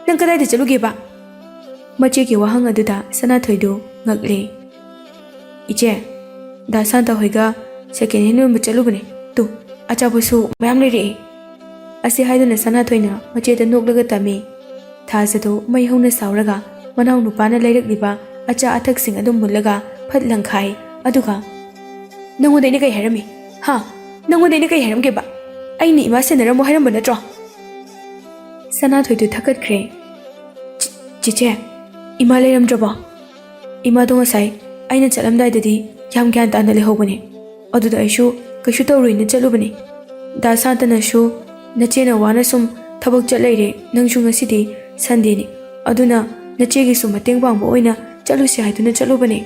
ꯅꯪ ꯀꯗꯥꯏꯗ ꯆꯠꯂꯨꯒꯦꯕ ꯃꯆꯦꯒꯤ ꯋꯥꯍꯪ ꯑꯗꯨꯗ ꯁꯅꯥꯊꯣꯏꯗꯨ ꯉꯛꯂꯦ ꯏꯆꯦ ꯗꯥ ꯁꯥꯟꯇ ꯍꯣꯏꯒ ꯁꯦꯀꯦꯟ ꯍꯦꯟ ꯌꯣꯟꯕ ꯆꯠꯂꯨꯕꯅꯦ ꯇꯨ ꯑꯆꯥꯄꯣꯠꯁꯨ ꯃꯌꯥꯝ ꯂꯩꯔꯛꯑꯦ ꯑꯁꯤ ꯍꯥꯏꯗꯨꯅ ꯁꯅꯥꯊꯣꯏꯅ ꯃꯆꯦꯗ ꯅꯣꯛꯂꯒ ꯇꯝꯃꯤ ꯊꯥꯖꯗꯨ ꯃꯩ ꯍꯧꯅ ꯁꯥꯎꯔꯒ ꯃꯅꯥꯎ ꯅꯨꯄꯥꯅ ꯂꯩꯔꯛꯂꯤꯕ ꯑꯆꯥ ꯑꯊꯛꯁꯤꯡ ꯑꯗꯨ ꯃꯨꯜꯂꯒ ꯐꯠ ꯂꯪꯈꯥꯏ ꯑꯗꯨꯒ ꯅꯪꯉꯣꯟꯗ ꯑꯩꯅ ꯀꯩ ꯍꯥꯏꯔꯝꯃꯤ ꯅꯪꯉꯣꯟꯗ ꯑꯩꯅ ꯀꯩ ꯍꯥꯏꯔꯝꯒꯦꯕ ꯑꯩꯅ ꯏꯃꯥ ꯁꯦꯟꯅꯔꯝꯃꯣ ꯍꯥꯏꯔꯝꯕ ꯅꯠꯇ꯭ꯔꯣ ꯁꯅꯥꯊꯣꯏꯗꯨ ꯊꯛꯀꯠꯈ꯭ꯔꯦ ꯆꯤꯆꯦ ꯏꯃꯥ ꯂꯩꯔꯝꯗ꯭ꯔꯕꯣ ꯏꯃꯥꯗꯣ ꯉꯁꯥꯏ ꯑꯩꯅ ꯆꯠꯂꯝꯗꯥꯏꯗꯗꯤ ꯌꯥꯝ ꯒ꯭ꯌꯥꯟ ꯇꯥꯅ ꯂꯩꯍꯧꯕꯅꯦ ꯑꯗꯨꯗ ꯑꯩꯁꯨ ꯀꯩꯁꯨ ꯇꯧꯔꯣꯏꯅ ꯆꯠꯂꯨꯕꯅꯦ ꯗꯥ ꯁꯥꯟꯇꯅꯁꯨ ꯅꯆꯦꯅ ꯋꯥꯅ ꯁꯨꯝ ꯊꯕꯛ ꯆꯠ ꯂꯩꯔꯦ ꯅꯪꯁꯨ ꯉꯁꯤꯗꯤ ꯁꯟꯗꯦꯅꯤ ꯑꯗꯨꯅ ꯅꯆꯦꯒꯤꯁꯨ ꯃꯇꯦꯡ ꯄꯥꯡꯕ ꯑꯣꯏꯅ ꯆꯠꯂꯨꯁꯤ ꯍꯥꯏꯗꯨꯅ ꯆꯠꯂꯨꯕꯅꯦ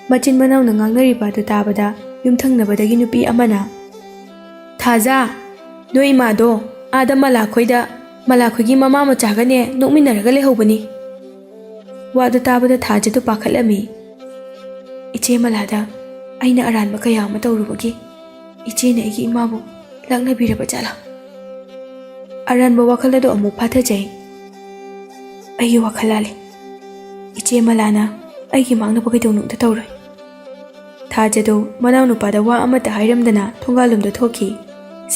ꯃꯆꯤꯟ ꯃꯅꯥꯎꯅ ꯉꯥꯡꯅꯔꯤꯕ ꯑꯗꯨ ꯇꯥꯕꯗ ꯌꯨꯝꯊꯪꯅꯕꯗꯒꯤ ꯅꯨꯄꯤ ꯑꯃꯅ ꯊꯥꯖꯥ ꯅꯣꯏ ꯏꯃꯥꯗꯣ ꯑꯥꯗ ꯃꯂꯥꯈꯣꯏꯒꯤ ꯃꯃꯥ ꯃꯆꯥꯒꯅꯦ ꯅꯣꯛꯃꯤꯟꯅꯔꯒ ꯂꯩꯍꯧꯕꯅꯤ ꯋꯥꯗꯨ ꯇꯥꯕꯗ ꯊꯥꯖꯗꯨ ꯄꯥꯈꯠꯂꯝꯃꯤ ꯏꯆꯦ ꯃꯂꯥꯗ ꯑꯩꯅ ꯑꯔꯥꯟꯕ ꯀꯌꯥ ꯑꯃ ꯇꯧꯔꯨꯕꯒꯤ ꯏꯆꯦꯅ ꯑꯩꯒꯤ ꯏꯃꯥꯕꯨ ꯂꯥꯛꯅꯕꯤꯔꯕ ꯖꯥꯠꯂꯥ ꯑꯔꯥꯟꯕ ꯋꯥꯈꯜ ꯑꯗꯨ ꯑꯃꯨꯛ ꯐꯥꯊꯖꯩ ꯑꯩꯒꯤ ꯋꯥꯈꯜ ꯂꯥꯜꯂꯤ ꯏꯆꯦ ꯃꯂꯥꯅ ꯑꯩꯒꯤ ꯃꯥꯡꯅꯕ ꯀꯩꯗꯧꯅꯨꯡꯗ ꯇꯧꯔꯣꯏ ꯊꯥꯖꯗꯨ ꯃꯅꯥꯎ ꯅꯨꯄꯥꯗ ꯋꯥ ꯑꯃꯠꯇ ꯍꯥꯏꯔꯝꯗꯅ ꯊꯣꯡꯒꯥꯜꯂꯣꯝꯗ ꯊꯣꯛꯈꯤ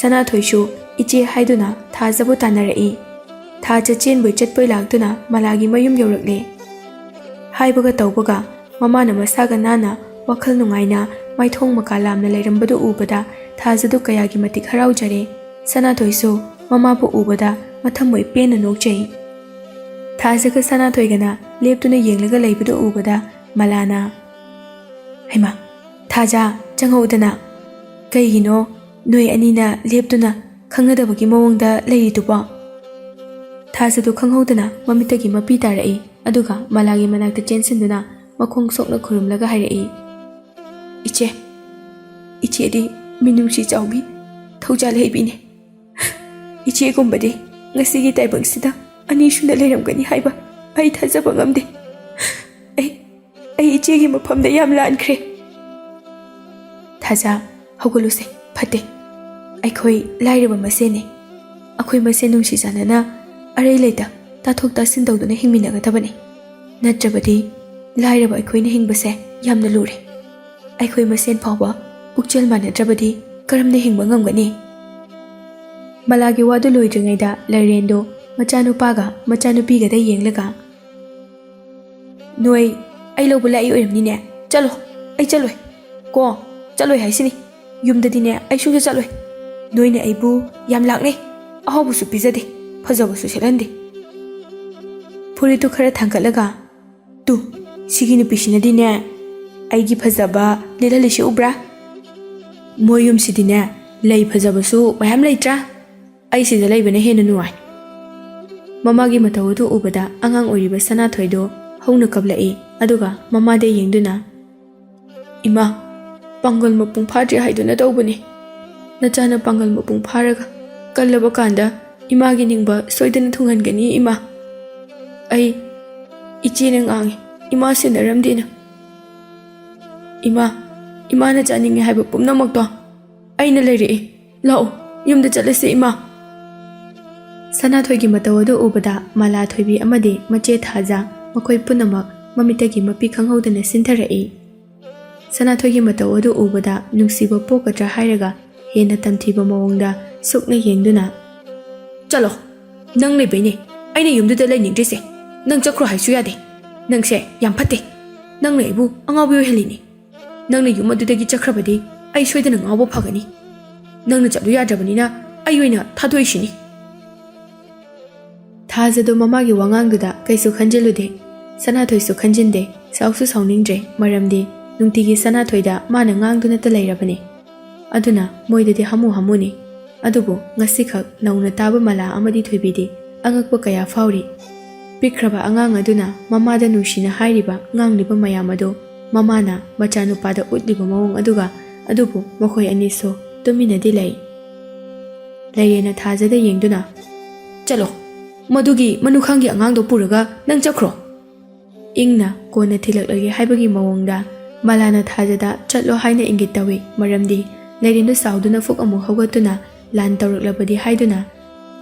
ꯁꯅꯥꯊꯣꯏꯁꯨ ꯏꯆꯦ ꯍꯥꯏꯗꯨꯅ ꯊꯥꯖꯕꯨ ꯇꯥꯟꯅꯔꯛꯏ ꯊꯥꯖ ꯆꯦꯟꯕꯣꯏ ꯆꯠꯄꯣꯏ ꯂꯥꯛꯇꯨꯅ ꯃꯂꯥꯒꯤ ꯃꯌꯨꯝ ꯌꯧꯔꯛꯂꯦ ꯍꯥꯏꯕꯒ ꯇꯧꯕꯒ ꯃꯃꯥꯅ ꯃꯁꯥꯒ ꯅꯥꯟꯅ ꯋꯥꯈꯜ ꯅꯨꯡꯉꯥꯏꯅ ꯃꯥꯏꯊꯣꯡ ꯃꯀꯥ ꯂꯥꯝꯅ ꯂꯩꯔꯝꯕꯗꯨ ꯎꯕꯗ ꯊꯥꯖꯗꯨ ꯀꯌꯥꯒꯤ ꯃꯇꯤꯛ ꯍꯔꯥꯎꯖꯔꯦ ꯁꯅꯥꯊꯣꯏꯁꯨ ꯃꯃꯥꯕꯨ ꯎꯕꯗ ꯃꯊꯃꯣꯏ ꯄꯦꯟꯅ ꯅꯣꯛꯆꯩ ꯊꯥꯖꯒ ꯁꯅꯥꯊꯣꯏꯒꯅ ꯂꯦꯞꯇꯨꯅ ꯌꯦꯡꯂꯒ ꯂꯩꯕꯗꯨ ꯎꯕꯗ ꯃꯂꯥꯅ ꯍꯩꯃꯥ ꯊꯥꯖꯥ ꯆꯪꯍꯧꯗꯅ ꯀꯩꯒꯤꯅꯣ ꯅꯣꯏ ꯑꯅꯤꯅ ꯂꯦꯞꯇꯨꯅ ꯈꯪꯅꯗꯕꯒꯤ ꯃꯑꯣꯡꯗ ꯂꯩꯔꯤꯗꯨꯕꯣ ꯊꯥꯖꯗꯨ ꯈꯪꯍꯧꯗꯅ ꯃꯃꯤꯠꯇꯒꯤ ꯃꯄꯤ ꯇꯥꯔꯛꯏ ꯑꯗꯨꯒ ꯃꯂꯥꯒꯤ ꯃꯅꯥꯛꯇ ꯆꯦꯟꯁꯤꯟꯗꯨꯅ ꯃꯈꯣꯡ ꯁꯣꯛꯅ ꯈꯨꯔꯨꯝꯂꯒ ꯍꯥꯏꯔꯛꯏ ꯏꯆꯦꯗꯤ ꯃꯤꯅꯨꯡꯁꯤ ꯆꯥꯎꯕꯤ ꯊꯧꯖꯥꯜ ꯍꯩꯕꯤꯅꯤ ꯏꯆꯦꯒꯨꯝꯕꯗꯤ ꯉꯁꯤꯒꯤ ꯇꯥꯏꯕꯪꯁꯤꯗ ꯑꯅꯤꯁꯨꯅ ꯂꯩꯔꯝꯒꯅꯤ ꯍꯥꯏꯕ ꯑꯩ ꯊꯥꯖꯕ ꯉꯝꯗꯦ ꯑꯩ ꯏꯆꯦꯒꯤ ꯃꯐꯝꯗ ꯌꯥꯝ ꯂꯥꯟꯈ꯭ꯔꯦ ꯊꯥꯖꯥ ꯍꯧꯒꯠꯂꯨꯁꯦ ꯐꯠꯇꯦ ꯑꯩꯈꯣꯏ ꯂꯥꯏꯔꯕ ꯃꯁꯦꯟꯅꯤ ꯑꯩꯈꯣꯏ ꯃꯁꯦꯟ ꯅꯨꯡꯁꯤ ꯆꯥꯟꯅꯅ ꯑꯔꯩ ꯂꯩꯇ ꯇꯥꯊꯣꯛ ꯇꯥꯁꯤꯟ ꯇꯧꯗꯨꯅ ꯍꯤꯡꯃꯤꯟꯅꯒꯗꯕꯅꯤ ꯅꯠꯇ꯭ꯔꯕꯗꯤ ꯂꯥꯏꯔꯕ ꯑꯩꯈꯣꯏꯅ ꯍꯤꯡꯕꯁꯦ ꯌꯥꯝꯅ ꯂꯨꯔꯦ ꯑꯩꯈꯣꯏ ꯃꯁꯦꯟ ꯐꯥꯎꯕ ꯄꯨꯛꯆꯦꯜ ꯃꯥꯟꯅꯗ꯭ꯔꯕꯗꯤ ꯀꯔꯝꯅ ꯍꯤꯡꯕ ꯉꯝꯒꯅꯤ ꯃꯂꯥꯒꯤ ꯋꯥꯗꯨ ꯂꯣꯏꯗ꯭ꯔꯤꯉꯩꯗ ꯂꯩꯔꯦꯟꯗꯨ ꯃꯆꯥꯅꯨꯄꯥꯒ ꯃꯆꯥꯅꯨꯄꯤꯒꯗ ꯌꯦꯡꯂꯒ ꯅꯣꯏ ꯑꯩ ꯂꯧꯕ ꯂꯥꯛꯏ ꯑꯣꯏꯔꯝꯅꯤꯅꯦ ꯆꯠꯂꯣ ꯑꯩ ꯆꯠꯂꯣꯏ ꯀꯣ ꯆꯠꯂꯣꯏ ꯍꯥꯏꯁꯤꯅꯤ ꯌꯨꯝꯗꯗꯤꯅꯦ ꯑꯩ ꯁꯨꯡꯆꯠ ꯆꯠꯂꯣꯏ ꯅꯣꯏꯅ ꯑꯩꯕꯨ ꯌꯥꯝ ꯂꯥꯛꯅꯩ ꯑꯍꯥꯎꯕꯁꯨ ꯄꯤꯖꯗꯦ ꯐꯖꯕꯁꯨ ꯁꯦꯠꯍꯟꯗꯦ ꯐꯨꯔꯤꯠꯇꯨ ꯈꯔ ꯊꯥꯡꯒꯠꯂꯒ ꯇꯨ ꯁꯤꯒꯤ ꯅꯨꯄꯤꯁꯤꯅꯗꯤꯅꯦ ꯑꯩꯒꯤ ꯐꯖꯕ ꯂꯤꯠꯍꯜꯂꯤꯁꯤ ꯎꯕ꯭ꯔꯥ ꯃꯣꯏ ꯌꯨꯝꯁꯤꯗꯤꯅꯦ ꯂꯩ ꯐꯖꯕꯁꯨ ꯃꯌꯥꯝ ꯂꯩꯇ꯭ꯔꯥ ꯑꯩ ꯁꯤꯗ ꯂꯩꯕꯅ ꯍꯦꯟꯅ ꯅꯨꯡꯉꯥꯏ ꯃꯃꯥꯒꯤ ꯃꯇꯧ ꯑꯗꯨ ꯎꯕꯗ ꯑꯉꯥꯡ ꯑꯣꯏꯔꯤꯕ ꯁꯅꯥꯊꯣꯏꯗꯣ ꯍꯧꯅ ꯀꯞꯂꯛꯏ ꯑꯗꯨꯒ ꯃꯃꯥꯗ ꯌꯦꯡꯗꯨꯅ ꯏꯃꯥ ꯄꯥꯡꯒꯜ ꯃꯄꯨꯡ ꯐꯥꯗ꯭ꯔꯤ ꯍꯥꯏꯗꯨꯅ ꯇꯧꯕꯅꯤ ꯅꯆꯥꯅ ꯄꯥꯡꯒꯜ ꯃꯄꯨꯡ ꯐꯥꯔꯒ ꯀꯜꯂꯕ ꯀꯥꯟꯗ ꯏꯃꯥꯒꯤ ꯅꯤꯡꯕ ꯁꯣꯏꯗꯅ ꯊꯨꯡꯍꯟꯒꯅꯤ ꯏꯃꯥ ꯑꯩ ꯏꯆꯦꯅ ꯉꯥꯡꯉꯤ ꯏꯃꯥ ꯁꯦꯟꯅꯔꯝꯗꯦꯅ ꯏꯃꯥꯅ ꯆꯥꯅꯤꯡꯉꯦ ꯍꯥꯏꯕ ꯄꯨꯝꯅꯃꯛꯇꯣ ꯑꯩꯅ ꯂꯩꯔꯛꯏ ꯂꯥꯛꯑꯣ ꯌꯨꯝꯗ ꯆꯠꯂꯁꯤ ꯏꯃꯥ ꯁꯅꯥꯊꯣꯏꯒꯤ ꯃꯇꯧ ꯑꯗꯨ ꯎꯕꯗ ꯃꯂꯥꯊꯣꯏꯕꯤ ꯑꯃꯗꯤ ꯃꯆꯦ ꯊꯥꯖ ꯃꯈꯣꯏ ꯄꯨꯝꯅꯃꯛ ꯃꯃꯤꯠꯇꯒꯤ ꯃꯄꯤ ꯈꯪꯍꯧꯗꯅ ꯁꯤꯟꯊꯔꯛꯏ ꯁꯅꯥꯊꯣꯏꯒꯤ ꯃꯇꯧ ꯑꯗꯨ ꯎꯕꯗ ꯅꯨꯡꯁꯤꯕ ꯄꯣꯛꯀꯗ꯭ꯔꯥ ꯍꯥꯏꯔꯒ ꯍꯦꯟꯅ ꯇꯝꯊꯤꯕ ꯃꯑꯣꯡꯗ ꯁꯨꯛꯅ ꯌꯦꯡꯗꯨꯅ ꯆꯠꯂꯣ ꯅꯪ ꯂꯩꯕꯩꯅꯦ ꯑꯩꯅ ꯌꯨꯝꯗꯨꯗ ꯂꯩꯅꯤꯡꯗ꯭ꯔꯤꯁꯦ ꯅꯪ ꯆꯠꯈ꯭ꯔꯣ ꯍꯥꯏꯁꯨ ꯌꯥꯗꯦ ꯅꯪꯁꯦ ꯌꯥꯝ ꯐꯠꯇꯦ ꯅꯪꯅ ꯑꯩꯕꯨ ꯑꯉꯥꯎꯕꯤ ꯑꯣꯏꯍꯜꯂꯤꯅꯤ ꯅꯪꯅ ꯌꯨꯝ ꯑꯗꯨꯗꯒꯤ ꯆꯠꯈ꯭ꯔꯕꯗꯤ ꯑꯩ ꯁꯣꯏꯗꯅ ꯉꯥꯎꯕ ꯐꯒꯅꯤ ꯅꯪꯅ ꯆꯠꯂꯨ ꯌꯥꯗ꯭ꯔꯕꯅꯤ나 ꯑꯩ ꯑꯣꯏꯅ ꯊꯥꯗꯣꯛꯏꯁꯤꯅꯤ ꯊꯥꯖꯗꯣ ꯃꯃꯥꯒꯤ ꯋꯥꯉꯥꯡꯗꯨꯗ ꯀꯩꯁꯨ ꯈꯟꯖꯤꯜꯂꯨꯗꯦ ꯁꯅꯥꯊꯣꯏꯁꯨ ꯈꯟꯖꯤꯟꯗꯦ ꯁꯥꯎꯁꯨ ꯁꯥꯎꯅꯤꯡꯗ꯭ꯔꯦ ꯃꯔꯝꯗꯤ ꯅꯨꯡꯇꯤꯒꯤ ꯁꯅꯥꯊꯣꯏꯗ ꯃꯥꯅ ꯉꯥꯡꯗꯨꯅꯇ ꯂꯩꯔꯕꯅꯤ ꯑꯗꯨꯅ ꯃꯣꯏꯗꯗꯤ ꯍꯃꯨꯅꯤ ꯑꯗꯨꯕꯨ ꯉꯁꯤꯈꯛ ꯅꯧꯅ ꯇꯥꯕ ꯃꯂꯥ ꯑꯃꯗꯤ ꯊꯣꯏꯕꯤꯗꯤ ꯑꯉꯛꯄ ꯀꯌꯥ ꯐꯥꯎꯔꯤ ꯄꯤꯛꯈ꯭ꯔꯕ ꯑꯉꯥꯡ ꯑꯗꯨꯅ ꯃꯃꯥꯗ ꯅꯨꯡꯁꯤꯅ ꯍꯥꯏꯔꯤꯕ ꯉꯥꯡꯂꯤꯕ ꯃꯌꯥꯝ ꯑꯗꯨ ꯃꯃꯥꯅ ꯃꯆꯥꯅꯨꯄꯥꯗ ꯎꯠꯂꯤꯕ ꯃꯑꯣꯡ ꯑꯗꯨꯒ ꯑꯗꯨꯕꯨ ꯃꯈꯣꯏ ꯑꯅꯤꯁꯨ ꯇꯨꯃꯤꯟꯅꯗꯤ ꯂꯩ ꯂꯩꯔꯦꯅ ꯊꯥꯖꯗ ꯌꯦꯡꯗꯨꯅ ꯆꯠꯂꯣ ꯃꯗꯨꯒꯤ ꯃꯅꯨꯈꯥꯡꯒꯤ ꯑꯉꯥꯡꯗꯣ ꯄꯨꯔꯒ ꯅꯪ ꯆꯠꯈ꯭ꯔꯣ ꯏꯪꯅ ꯀꯣꯟꯅ ꯊꯤꯜꯂꯛꯂꯒꯦ ꯍꯥꯏꯕꯒꯤ ꯃꯑꯣꯡꯗ ꯃꯂꯥꯅ ꯊꯥꯖꯗ ꯆꯠꯂꯣ ꯍꯥꯏꯅ ꯏꯪꯒꯤꯠ ꯇꯧꯏ ꯃꯔꯝꯗꯤ ꯂꯩꯔꯦꯟꯗꯨ ꯁꯥꯎꯗꯨꯅ ꯐꯨꯛ ꯑꯃꯨꯛ ꯍꯧꯒꯠꯇꯨꯅ ꯂꯥꯟ ꯇꯧꯔꯛꯂꯕꯗꯤ ꯍꯥꯏꯗꯨꯅ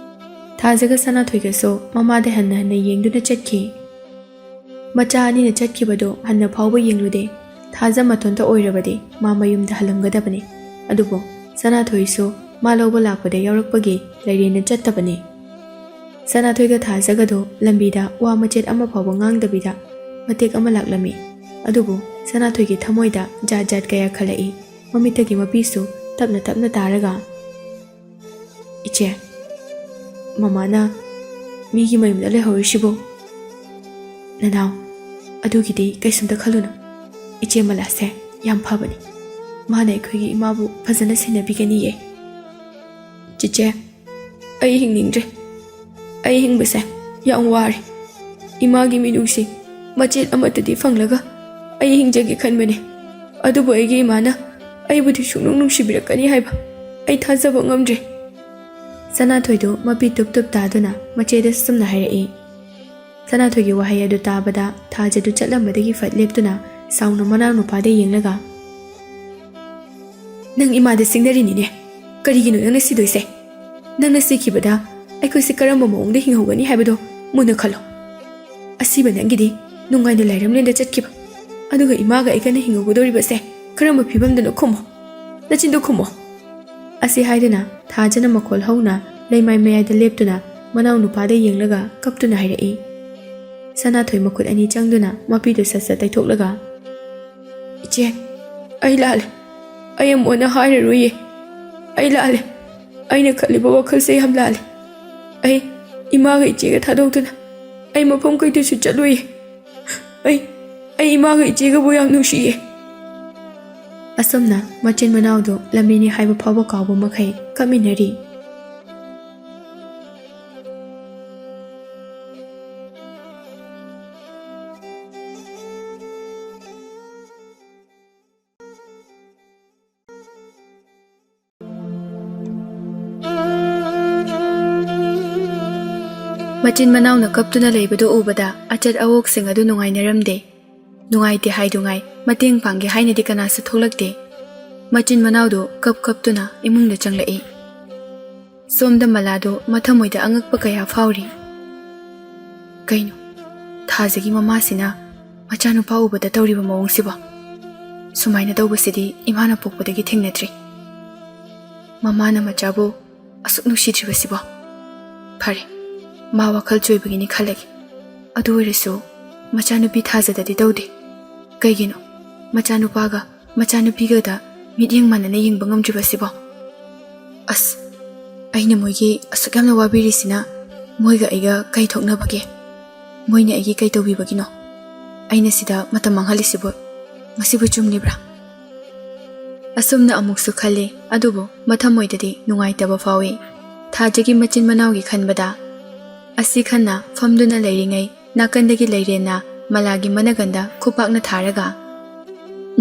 ꯊꯥꯖꯒ ꯁꯅꯥꯊꯣꯏꯒꯁꯨ ꯃꯃꯥꯗ ꯍꯟꯅ ꯌꯦꯡꯗꯨꯅ ꯆꯠꯈꯤ ꯃꯆꯥ ꯑꯅꯤꯅ ꯆꯠꯈꯤꯕꯗꯣ ꯍꯟꯅ ꯐꯥꯎꯕ ꯌꯦꯡꯂꯨꯗꯦ ꯊꯥꯖ ꯃꯊꯟꯇ ꯑꯣꯏꯔꯕꯗꯤ ꯃꯥ ꯃꯌꯨꯝꯗ ꯍꯜꯂꯝꯒꯗꯕꯅꯤ ꯑꯗꯨꯕꯨ ꯁꯅꯥꯊꯣꯏꯁꯨ ꯃꯥ ꯂꯧꯕ ꯂꯥꯛꯄꯗ ꯌꯥꯎꯔꯛꯄꯒꯤ ꯂꯩꯔꯦꯟꯅ ꯆꯠꯇꯕꯅꯤ ꯁꯅꯥꯊꯣꯏꯒ ꯊꯥꯖꯒꯗꯣ ꯂꯝꯕꯤꯗ ꯋꯥ ꯃꯆꯦꯠ ꯑꯃ ꯐꯥꯎꯕ ꯉꯥꯡꯗꯕꯤꯗ ꯃꯇꯦꯛ ꯑꯃ ꯂꯥꯛꯂꯝꯃꯤ ꯑꯗꯨꯕꯨ ꯁꯅꯥꯊꯣꯏꯒꯤ ꯊꯃꯣꯏꯗ ꯖꯥꯠ ꯀꯌꯥ ꯈꯜꯂꯛꯏ ꯃꯃꯤꯠꯇꯒꯤ ꯃꯄꯤꯁꯨ ꯇꯞꯅ ꯇꯥꯔꯒ ꯏꯆꯦ ꯃꯃꯥꯅ ꯃꯤꯒꯤ ꯃꯌꯨꯝꯗ ꯂꯩꯍꯧꯔꯤꯁꯤꯕꯨ ꯅꯅꯥꯎ ꯑꯗꯨꯒꯤꯗꯤ ꯀꯩꯁꯨꯝꯇ ꯈꯜꯂꯨꯅꯨ ꯏꯆꯦ ꯃꯂꯥꯁꯦ ꯌꯥꯝ ꯐꯕꯅꯤ ꯃꯥꯅ ꯑꯩꯈꯣꯏꯒꯤ ꯏꯃꯥꯕꯨ ꯐꯖꯅ ꯁꯦꯟꯅꯕꯤꯒꯅꯤꯌꯦ ꯆꯤꯆꯦ ꯑꯩ ꯍꯤꯡꯅꯤꯡꯗ꯭ꯔꯦ ꯑꯩ ꯍꯤꯡꯕꯁꯦ ꯌꯥꯝ ꯋꯥꯔꯦ ꯏꯃꯥꯒꯤ ꯃꯤꯅꯨꯡꯁꯤ ꯃꯆꯦꯠ ꯑꯃꯠꯇꯗꯤ ꯐꯪꯂꯒ ꯑꯩ ꯍꯤꯡꯖꯒꯦ ꯈꯟꯕꯅꯦ ꯑꯗꯨꯕꯨ ꯑꯩꯒꯤ ꯏꯃꯥꯅ ꯑꯩꯕꯨꯗꯤ ꯁꯨꯡꯅꯨꯡ ꯅꯨꯡꯁꯤꯕꯤꯔꯛꯀꯅꯤ ꯍꯥꯏꯕ ꯑꯩ ꯊꯥꯖꯕ ꯉꯝꯗ꯭ꯔꯦ ꯁꯅꯥꯊꯣꯏꯗꯣ ꯃꯄꯤ ꯇꯨꯞ ꯇꯥꯗꯨꯅ ꯃꯆꯦꯗ ꯁꯨꯝꯅ ꯍꯥꯏꯔꯛꯏ ꯁꯅꯥꯊꯣꯏꯒꯤ ꯋꯥꯍꯩ ꯑꯗꯨ ꯇꯥꯕꯗ ꯊꯥꯖꯗꯨ ꯆꯠꯂꯝꯕꯗꯒꯤ ꯐꯠ लेप्ꯇꯨꯅ ꯁꯥꯎꯅ ꯃꯅꯥꯎ ꯅꯨꯄꯥꯗ ꯌꯦꯡꯂꯒ ꯅꯪ ꯏꯃꯥꯗ ꯁꯤꯡꯅꯔꯤꯅꯤꯅꯦ ꯀꯔꯤꯒꯤꯅꯣ ꯅꯪꯅ ꯁꯤꯗꯣꯏꯁꯦ ꯅꯪꯅ ꯁꯤꯈꯤꯕꯗ ꯑꯩꯈꯣꯏꯁꯦ ꯀꯔꯝꯕ ꯃꯑꯣꯡꯗ ꯍꯤꯡꯍꯧꯒꯅꯤ ꯍꯥꯏꯕꯗꯣ ꯃꯨꯟꯅ ꯈꯜꯂꯣ ꯑꯁꯤꯕ ꯅꯪꯒꯤꯗꯤ ꯅꯨꯡꯉꯥꯏꯅ ꯂꯩꯔꯝꯂꯦꯟꯗ ꯆꯠꯈꯤꯕ ꯑꯗꯨꯒ ꯏꯃꯥꯒ ꯑꯩꯒꯅ ꯍꯤꯡꯍꯧꯒꯗꯧꯔꯤꯕꯁꯦ ꯀꯔꯝꯕ ꯐꯤꯕꯝꯗꯅꯣ ꯈꯨꯝꯃꯣ ꯅꯆꯤꯟꯗꯣ ꯈꯨꯝꯃꯣ ꯑꯁꯤ ꯍꯥꯏꯗꯨꯅ ꯊꯥꯖꯅ ꯃꯈꯣꯜ ꯍꯧꯅ ꯂꯩꯃꯥꯏ ꯃꯌꯥꯏꯗ ꯂꯦꯞꯇꯨꯅ ꯃꯅꯥꯎ ꯅꯨꯄꯥꯗ ꯌꯦꯡꯂꯒ ꯀꯞꯇꯨꯅ ꯍꯥꯏꯔꯛꯏ ꯁꯅꯥꯊꯣꯏ ꯃꯈꯨꯠ ꯑꯅꯤ ꯆꯪꯗꯨꯅ ꯃꯄꯤꯗꯨ ꯁꯠ ꯇꯩꯊꯣꯛꯂꯒ ꯏꯆꯦ ꯑꯩ ꯂꯥꯜꯂꯦ ꯑꯩ ꯑꯃꯨꯛ ꯍꯟꯅ ꯍꯥꯏꯔꯔꯣꯏꯌꯦ ꯑꯩ ꯂꯥꯜꯂꯦ ꯑꯩꯅ ꯈꯜꯂꯤꯕ ꯋꯥꯈꯜꯁꯦ ꯌꯥꯝ ꯂꯥꯜꯂꯦ ꯑꯩ ꯏꯃꯥꯒ ꯏꯆꯦꯒ ꯊꯥꯗꯣꯛꯇꯨꯅ ꯑꯩ ꯃꯐꯝ ꯀꯩꯗꯁꯨ ꯆꯠꯂꯣꯏꯌꯦ ꯑꯩ ꯏꯃꯥꯒ ꯏꯆꯦꯒꯕꯨ ꯌꯥꯝ ꯅꯨꯡꯁꯤꯌꯦ ꯑꯁꯨꯝꯅ ꯃꯆꯤꯟ ꯃꯅꯥꯎꯗꯣ ꯂꯝꯕꯤꯅꯤ ꯍꯥꯏꯕ ꯐꯥꯎꯕ ꯀꯥꯎꯕ ꯃꯈꯩ ꯀꯞꯃꯤꯟꯅꯔꯤ ꯃꯆꯤꯟ ꯃꯅꯥꯎꯅ ꯀꯞꯇꯨꯅ ꯂꯩꯕꯗꯨ ꯎꯕꯗ ꯑꯆꯠ ꯑꯋꯣꯛꯁꯤꯡ ꯑꯗꯨ ꯅꯨꯡꯉꯥꯏꯅꯔꯝꯗꯦ ꯅꯨꯡꯉꯥꯏꯇꯦ ꯍꯥꯏꯗꯨꯉꯥꯏ ꯃꯇꯦꯡ ꯄꯥꯡꯒꯦ ꯍꯥꯏꯅꯗꯤ ꯀꯅꯥꯁꯨ ꯊꯣꯛꯂꯛꯇꯦ ꯃꯆꯤꯟ ꯃꯅꯥꯎꯗꯣ ꯀꯞꯇꯨꯅ ꯏꯃꯨꯡꯗ ꯆꯪꯂꯛꯏ ꯁꯣꯝꯗ ꯃꯂꯥꯗꯣ ꯃꯊꯃꯣꯏꯗ ꯑꯉꯛꯄ ꯀꯌꯥ ꯐꯥꯎꯔꯤ ꯀꯩꯅꯣ ꯊꯥꯖꯒꯤ ꯃꯃꯥꯁꯤꯅ ꯃꯆꯥꯅꯨꯄꯥ ꯎꯕꯗ ꯇꯧꯔꯤꯕ ꯃꯑꯣꯡꯁꯤꯕꯣ ꯁꯨꯃꯥꯏꯅ ꯇꯧꯕꯁꯤꯗꯤ ꯏꯃꯥꯅ ꯄꯣꯛꯄꯗꯒꯤ ꯊꯦꯡꯅꯗ꯭ꯔꯤ ꯃꯃꯥꯅ ꯃꯆꯥꯕꯨ ꯑꯁꯨꯛ ꯅꯨꯡꯁꯤꯗ꯭ꯔꯤꯕꯁꯤꯕꯣ ꯐꯔꯦ ꯃꯥ ꯋꯥꯈꯜ ꯆꯣꯏꯕꯒꯤꯅꯤ ꯈꯜꯂꯒꯦ ꯑꯗꯨ ꯑꯣꯏꯔꯁꯨ ꯃꯆꯥꯅꯨꯄꯤ ꯊꯥꯖꯗꯗꯤ ꯇꯧꯗꯦ ꯀꯩꯒꯤꯅꯣ ꯃꯆꯥꯅꯨꯄꯥꯒ ꯃꯆꯥꯅꯨꯄꯤꯒꯗ ꯃꯤꯠꯌꯦꯡ ꯃꯥꯟꯅꯅ ꯌꯦꯡꯕ ꯉꯝꯗ꯭ꯔꯤꯕꯁꯤꯕꯣ ꯑꯁ ꯑꯩꯅ ꯃꯣꯏꯒꯤ ꯑꯁꯨꯛ ꯌꯥꯝꯅ ꯋꯥꯕꯤꯔꯤꯁꯤꯅ ꯃꯣꯏꯒ ꯑꯩꯒ ꯀꯩ ꯊꯣꯛꯅꯕꯒꯦ ꯃꯣꯏꯅ ꯑꯩꯒꯤ ꯀꯩ ꯇꯧꯕꯤꯕꯒꯤꯅꯣ ꯑꯩꯅ ꯁꯤꯗ ꯃꯇꯝ ꯃꯥꯡꯍꯜꯂꯤꯁꯤꯕꯨ ꯃꯁꯤꯕꯨ ꯆꯨꯝꯂꯤꯕ꯭ꯔꯥ ꯑꯁꯨꯝꯅ ꯑꯃꯨꯛꯁꯨ ꯈꯜꯂꯤ ꯑꯗꯨꯕꯨ ꯃꯊꯃꯣꯏꯗꯗꯤ ꯅꯨꯡꯉꯥꯏꯇꯕ ꯐꯥꯎꯏ ꯊꯥꯖꯒꯤ ꯃꯆꯤꯟ ꯃꯅꯥꯎꯒꯤ ꯈꯟꯕꯗ ꯑꯁꯤ ꯈꯟꯅ ꯐꯝꯗꯨꯅ ꯂꯩꯔꯤꯉꯩ ꯅꯥꯀꯟꯗꯒꯤ ꯂꯩꯔꯦꯟꯅ ꯃꯂꯥꯒꯤ ꯃꯅꯒꯟꯗ ꯈꯨꯄꯥꯛꯅ ꯊꯥꯔꯒ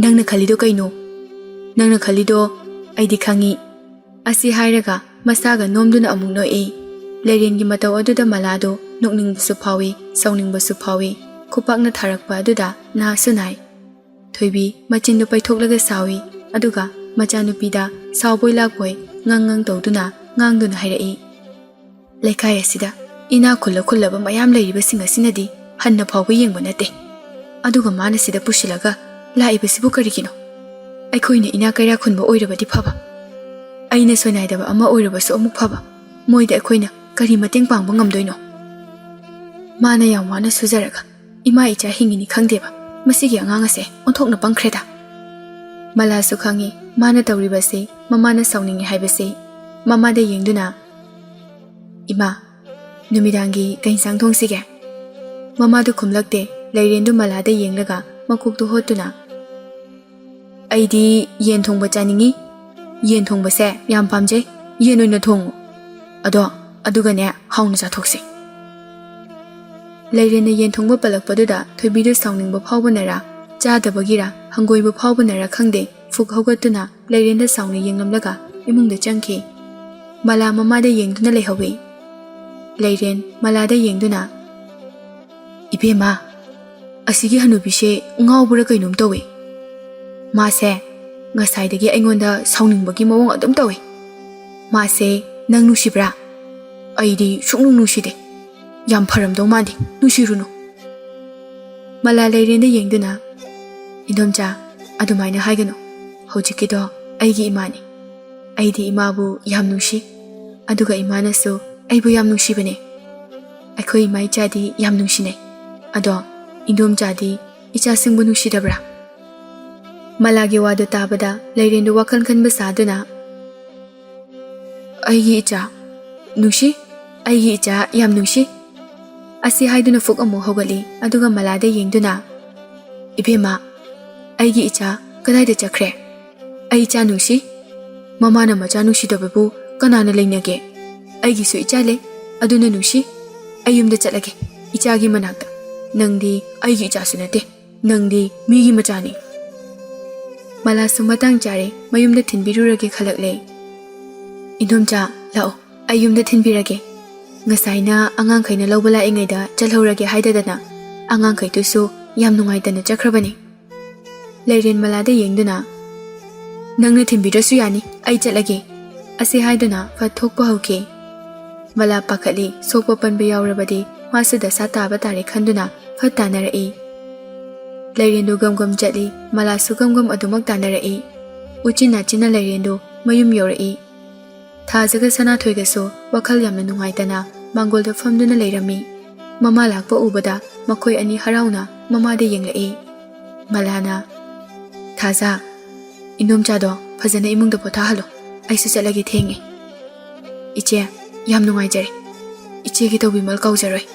ꯅꯪꯅ ꯈꯜꯂꯤꯗꯣ ꯀꯩꯅꯣ ꯅꯪꯅ ꯈꯜꯂꯤꯗꯣ ꯑꯩꯗꯤ ꯈꯪꯉꯤ ꯑꯁꯤ ꯍꯥꯏꯔꯒ ꯃꯁꯥꯒ ꯅꯣꯝꯗꯨꯅ ꯑꯃꯨꯛ ꯅꯣꯛꯏ ꯂꯩꯔꯦꯟꯒꯤ ꯃꯇꯧ ꯑꯗꯨꯗ ꯃꯂꯥꯗꯣ ꯅꯣꯛꯅꯤꯡꯕꯁꯨ ꯐꯥꯎꯏ ꯁꯥꯎꯅꯤꯡꯕꯁꯨ ꯐꯥꯎꯏ ꯈꯨꯄꯥꯛꯅ ꯊꯥꯔꯛꯄ ꯑꯗꯨꯗ ꯅꯥꯁꯨ ꯅꯥꯏ ꯊꯣꯏꯕꯤ ꯃꯆꯤꯟꯗꯨ ꯄꯩꯊꯣꯛꯂꯒ ꯁꯥꯎꯏ ꯑꯗꯨꯒ ꯃꯆꯥꯅꯨꯄꯤꯗ ꯁꯥꯎꯕꯣꯏ ꯂꯥꯛꯄꯣꯏ ꯉꯪ ꯇꯧꯗꯨꯅ ꯉꯥꯡꯗꯨꯅ ꯍꯥꯏꯔꯛꯏ ꯂꯩꯀꯥꯏ ꯑꯁꯤꯗ ꯏꯅꯥꯛ ꯈꯨꯜꯂꯕ ꯃꯌꯥꯝ ꯂꯩꯔꯤꯕꯁꯤꯡ ꯑꯁꯤꯅꯗꯤ ꯍꯟꯅ ꯐꯥꯎꯕ ꯌꯦꯡꯕ ꯅꯠꯇꯦ ꯑꯗꯨꯒ ꯃꯥꯅ ꯁꯤꯗ ꯄꯨꯁꯤꯜꯂꯒ ꯂꯥꯛꯏꯕꯁꯤꯕꯨ ꯀꯔꯤꯒꯤꯅꯣ ꯑꯩꯈꯣꯏꯅ ꯏꯅꯥꯛ ꯀꯩꯔꯥꯛ ꯈꯨꯟꯕ ꯑꯣꯏꯔꯕꯗꯤ ꯐꯕ ꯑꯩꯅ ꯁꯣꯏꯅꯥꯏꯗꯕ ꯑꯃ ꯑꯣꯏꯔꯕꯁꯨ ꯑꯃꯨꯛ ꯐꯕ ꯃꯣꯏꯗ ꯑꯩꯈꯣꯏꯅ ꯀꯔꯤ ꯃꯇꯦꯡ ꯄꯥꯡꯕ ꯉꯝꯗꯣꯏꯅꯣ ꯃꯥꯅ ꯌꯥꯝ ꯋꯥꯅ ꯁꯨꯖꯔꯒ ꯏꯃꯥ ꯏꯆꯥ ꯍꯤꯡꯉꯤꯅꯤ ꯈꯪꯗꯦꯕ ꯃꯁꯤꯒꯤ ꯑꯉꯥꯡ ꯑꯁꯦ ꯑꯣꯟꯊꯣꯛꯅ ꯄꯪꯈ꯭ꯔꯦꯗ ꯃꯂꯥꯁꯨ ꯈꯪꯉꯤ ꯃꯥꯅ ꯇꯧꯔꯤꯕꯁꯤ ꯃꯃꯥꯅ ꯁꯥꯎꯅꯤꯡꯉꯤ ꯍꯥꯏꯕꯁꯤ ꯃꯃꯥꯗ ꯌꯦꯡꯗꯨꯅ ꯏꯃꯥ ꯅꯨꯃꯤꯗꯥꯡꯒꯤ ꯀꯩ ꯏꯟꯁꯥꯡ ꯊꯣꯡꯁꯤꯒꯦ ꯃꯃꯥꯗꯨ ꯈꯨꯝꯂꯛꯇꯦ ꯂꯩꯔꯦꯟꯗꯨ ꯃꯂꯥꯗ ꯌꯦꯡꯂꯒ ꯃꯀꯣꯛꯇꯨ ꯍꯣꯠꯇꯨꯅ ꯑꯩꯗꯤ ꯌꯦꯟ ꯊꯣꯡꯕ ꯆꯥꯅꯤꯡꯉꯤ ꯌꯦꯟ ꯊꯣꯡꯕꯁꯦ ꯌꯥꯝ ꯄꯥꯝꯖꯩ ꯌꯦꯟ ꯑꯣꯏꯅ ꯊꯣꯡꯉꯨ ꯑꯗꯨꯒꯅꯦ ꯍꯥꯎꯅ ꯆꯥꯊꯣꯛꯁꯤ ꯂꯩꯔꯦꯟꯅ ꯌꯦꯟ ꯊꯣꯡꯕ ꯄꯜꯂꯛꯄꯗꯨꯗ ꯊꯣꯏꯕꯤꯗꯨ ꯁꯥꯎꯅꯤꯡꯕ ꯐꯥꯎꯕꯅꯔꯥ ꯆꯥꯗꯕꯒꯤꯔꯥ ꯍꯪꯒꯣꯏꯕ ꯐꯥꯎꯕꯅꯔꯥ ꯈꯪꯗꯦ ꯐꯨꯛ ꯍꯧꯒꯠꯇꯨꯅ ꯂꯩꯔꯦꯟꯗ ꯁꯥꯎꯅ ꯌꯦꯡꯂꯝꯂꯒ ꯏꯃꯨꯡꯗ ꯆꯪꯈꯤ ꯃꯂꯥ ꯃꯃꯥꯗ ꯌꯦꯡꯗꯨꯅ ꯂꯩꯍꯧꯏ ꯂꯩꯔꯦꯟ ꯃꯂꯥꯗ ꯌꯦꯡꯗꯨꯅ ꯏꯕꯦꯝꯃ ꯑꯁꯤꯒꯤ ꯍꯅꯨꯕꯤꯁꯦ ꯉꯥꯎꯕ꯭ꯔꯥ ꯀꯩꯅꯣꯝ ꯇꯧꯏ ꯃꯥꯁꯦ ꯉꯁꯥꯏꯗꯒꯤ ꯑꯩꯉꯣꯟꯗ ꯁꯥꯎꯅꯤꯡꯕꯒꯤ ꯃꯑꯣꯡ ꯑꯗꯨꯝ ꯇꯧꯏ ꯃꯥꯁꯦ ꯅꯪ ꯅꯨꯡꯁꯤꯕ꯭ꯔꯥ ꯑꯩꯗꯤ ꯁꯨꯡꯅꯨꯡ ꯅꯨꯡꯁꯤꯗꯦ ꯌꯥꯝ ꯐꯔꯝꯗꯧ ꯃꯥꯟꯗꯦ ꯅꯨꯡꯁꯤꯔꯨꯅꯨ ꯃꯂꯥ ꯂꯩꯔꯦꯟꯗ ꯌꯦꯡꯗꯨꯅ ꯏꯟꯗꯣꯝꯆꯥ ꯑꯗꯨꯃꯥꯏꯅ ꯍꯥꯏꯒꯅꯨ ꯍꯧꯖꯤꯛꯀꯤꯗꯣ ꯑꯩꯒꯤ ꯏꯃꯥꯅꯤ ꯑꯩꯗꯤ ꯏꯃꯥꯕꯨ ꯌꯥꯝ ꯅꯨꯡꯁꯤ ꯑꯗꯨꯒ ꯏꯃꯥꯅꯁꯨ ꯑꯩꯕꯨ ꯌꯥꯝ ꯅꯨꯡꯁꯤꯕꯅꯦ ꯑꯩꯈꯣꯏ ꯏꯃꯥ ꯏꯆꯥꯗꯤ ꯌꯥꯝ ꯅꯨꯡꯁꯤꯅꯩ ꯑꯗꯣ ꯏꯟꯗꯣꯝꯆꯥꯗꯤ ꯏꯆꯥꯁꯤꯡꯕꯨ ꯅꯨꯡꯁꯤꯗꯕ꯭ꯔꯥ ꯃꯂꯥꯒꯤ ꯋꯥꯗꯨ ꯇꯥꯕꯗ ꯂꯩꯔꯦꯟꯗꯨ ꯋꯥꯈꯜ ꯈꯟꯕ ꯁꯥꯗꯨꯅ ꯑꯩꯒꯤ ꯏꯆꯥ ꯅꯨꯡꯁꯤ ꯑꯩꯒꯤ ꯏꯆꯥ ꯌꯥꯝ ꯅꯨꯡꯁꯤ ꯑꯁꯤ ꯍꯥꯏꯗꯨꯅ ꯐꯨꯛ ꯑꯃꯨꯛ ꯍꯧꯒꯠꯂꯤ ꯑꯗꯨꯒ ꯃꯂꯥꯗ ꯌꯦꯡꯗꯨꯅ ꯏꯕꯦꯝꯃ ꯑꯩꯒꯤ ꯏꯆꯥ ꯀꯗꯥꯏꯗ ꯆꯠꯈ꯭ꯔꯦ ꯑꯩ ꯏꯆꯥ ꯅꯨꯡꯁꯤ ꯃꯃꯥꯅ ꯃꯆꯥ ꯅꯨꯡꯁꯤꯗꯕꯕꯨ ꯀꯅꯥꯅ ꯂꯩꯅꯒꯦ ꯑꯩꯒꯤꯁꯨ ꯏꯆꯥ ꯂꯩ ꯑꯗꯨꯅ ꯅꯨꯡꯁꯤ ꯑꯩ ꯌꯨꯝꯗ ꯆꯠꯂꯒꯦ ꯏꯆꯥꯒꯤ ꯃꯅꯥꯛꯇ ꯅꯪꯗꯤ ꯑꯩꯒꯤ ꯏꯆꯥꯁꯨ ꯅꯠꯇꯦ ꯅꯪꯗꯤ ꯃꯤꯒꯤ ꯃꯆꯥꯅꯤ ꯃꯂꯥꯁꯨ ꯃꯇꯥꯡ ꯆꯥꯔꯦ ꯃꯌꯨꯝꯗ ꯊꯤꯟꯕꯤꯔꯨꯔꯒꯦ ꯈꯜꯂꯛꯂꯦ ꯏꯟꯗꯣꯝꯆꯥ ꯂꯥꯛꯑꯣ ꯑꯩ ꯌꯨꯝꯗ ꯊꯤꯟꯕꯤꯔꯒꯦ ꯉꯁꯥꯏꯅ ꯑꯉꯥꯡꯈꯩꯅ ꯂꯧꯕ ꯂꯥꯛꯏꯉꯩꯗ ꯆꯠꯍꯧꯔꯒꯦ ꯍꯥꯏꯗꯗꯅ ꯑꯉꯥꯡꯈꯩꯗꯨꯁꯨ ꯌꯥꯝ ꯅꯨꯡꯉꯥꯏꯇꯅ ꯆꯠꯈ꯭ꯔꯕꯅꯤ ꯂꯩꯔꯦꯟ ꯃꯂꯥꯗ ꯌꯦꯡꯗꯨꯅ ꯅꯪꯅ ꯊꯤꯟꯕꯤꯔꯁꯨ ꯌꯥꯅꯤ ꯑꯩ ꯆꯠꯂꯒꯦ ꯑꯁꯤ ꯍꯥꯏꯗꯨꯅ ꯐꯠ ꯊꯣꯛꯄ ꯍꯧꯈꯤ ꯃꯂꯥ ꯄꯥꯈꯠꯂꯤ ꯁꯣꯛꯄ ꯄꯟꯕ ꯌꯥꯎꯔꯕꯗꯤ ꯃꯥꯁꯨ ꯗꯁꯥ ꯇꯥꯕ ꯇꯥꯔꯦ ꯈꯟꯗꯨꯅ ꯐꯠ ꯇꯥꯅꯔꯛꯏ ꯂꯩꯔꯦꯟꯗꯨ ꯒꯝꯒꯝ ꯆꯠꯂꯤ ꯃꯂꯥꯁꯨ ꯒꯝꯒꯝ ꯑꯗꯨꯃꯛ ꯇꯥꯅꯔꯛꯏ ꯎꯆꯤꯟ ꯅꯥꯆꯤꯟꯅ ꯂꯩꯔꯦꯟꯗꯨ ꯃꯌꯨꯝ ꯌꯧꯔꯛꯏ ꯊꯥꯖꯒ ꯁꯅꯥꯊꯣꯏꯒꯁꯨ ꯋꯥꯈꯜ ꯌꯥꯝꯅ ꯅꯨꯡꯉꯥꯏꯇꯅ ꯃꯥꯡꯒꯣꯜꯗ ꯐꯝꯗꯨꯅ ꯂꯩꯔꯝꯃꯤ ꯃꯃꯥ ꯂꯥꯛꯄ ꯎꯕꯗ ꯃꯈꯣꯏ ꯑꯅꯤ ꯍꯔꯥꯎꯅ ꯃꯃꯥꯗ ꯌꯦꯡꯂꯛꯏ ꯃꯂꯥꯅ ꯊꯥꯖ ꯏꯟꯗꯣꯝꯆꯥꯗꯣ ꯐꯖꯅ ꯏꯃꯨꯡꯗ ꯄꯣꯊꯥꯍꯜꯂꯣ ꯑꯩꯁꯨ ꯆꯠꯂꯒꯦ ꯊꯦꯡꯉꯦ ꯏꯆꯦ ꯌꯥꯝ ꯅꯨꯡꯉꯥꯏꯖꯔꯦ ꯏꯆꯦꯒꯤ ꯇꯧꯕꯤꯃꯜ ꯀꯥꯎꯖꯔꯣꯏ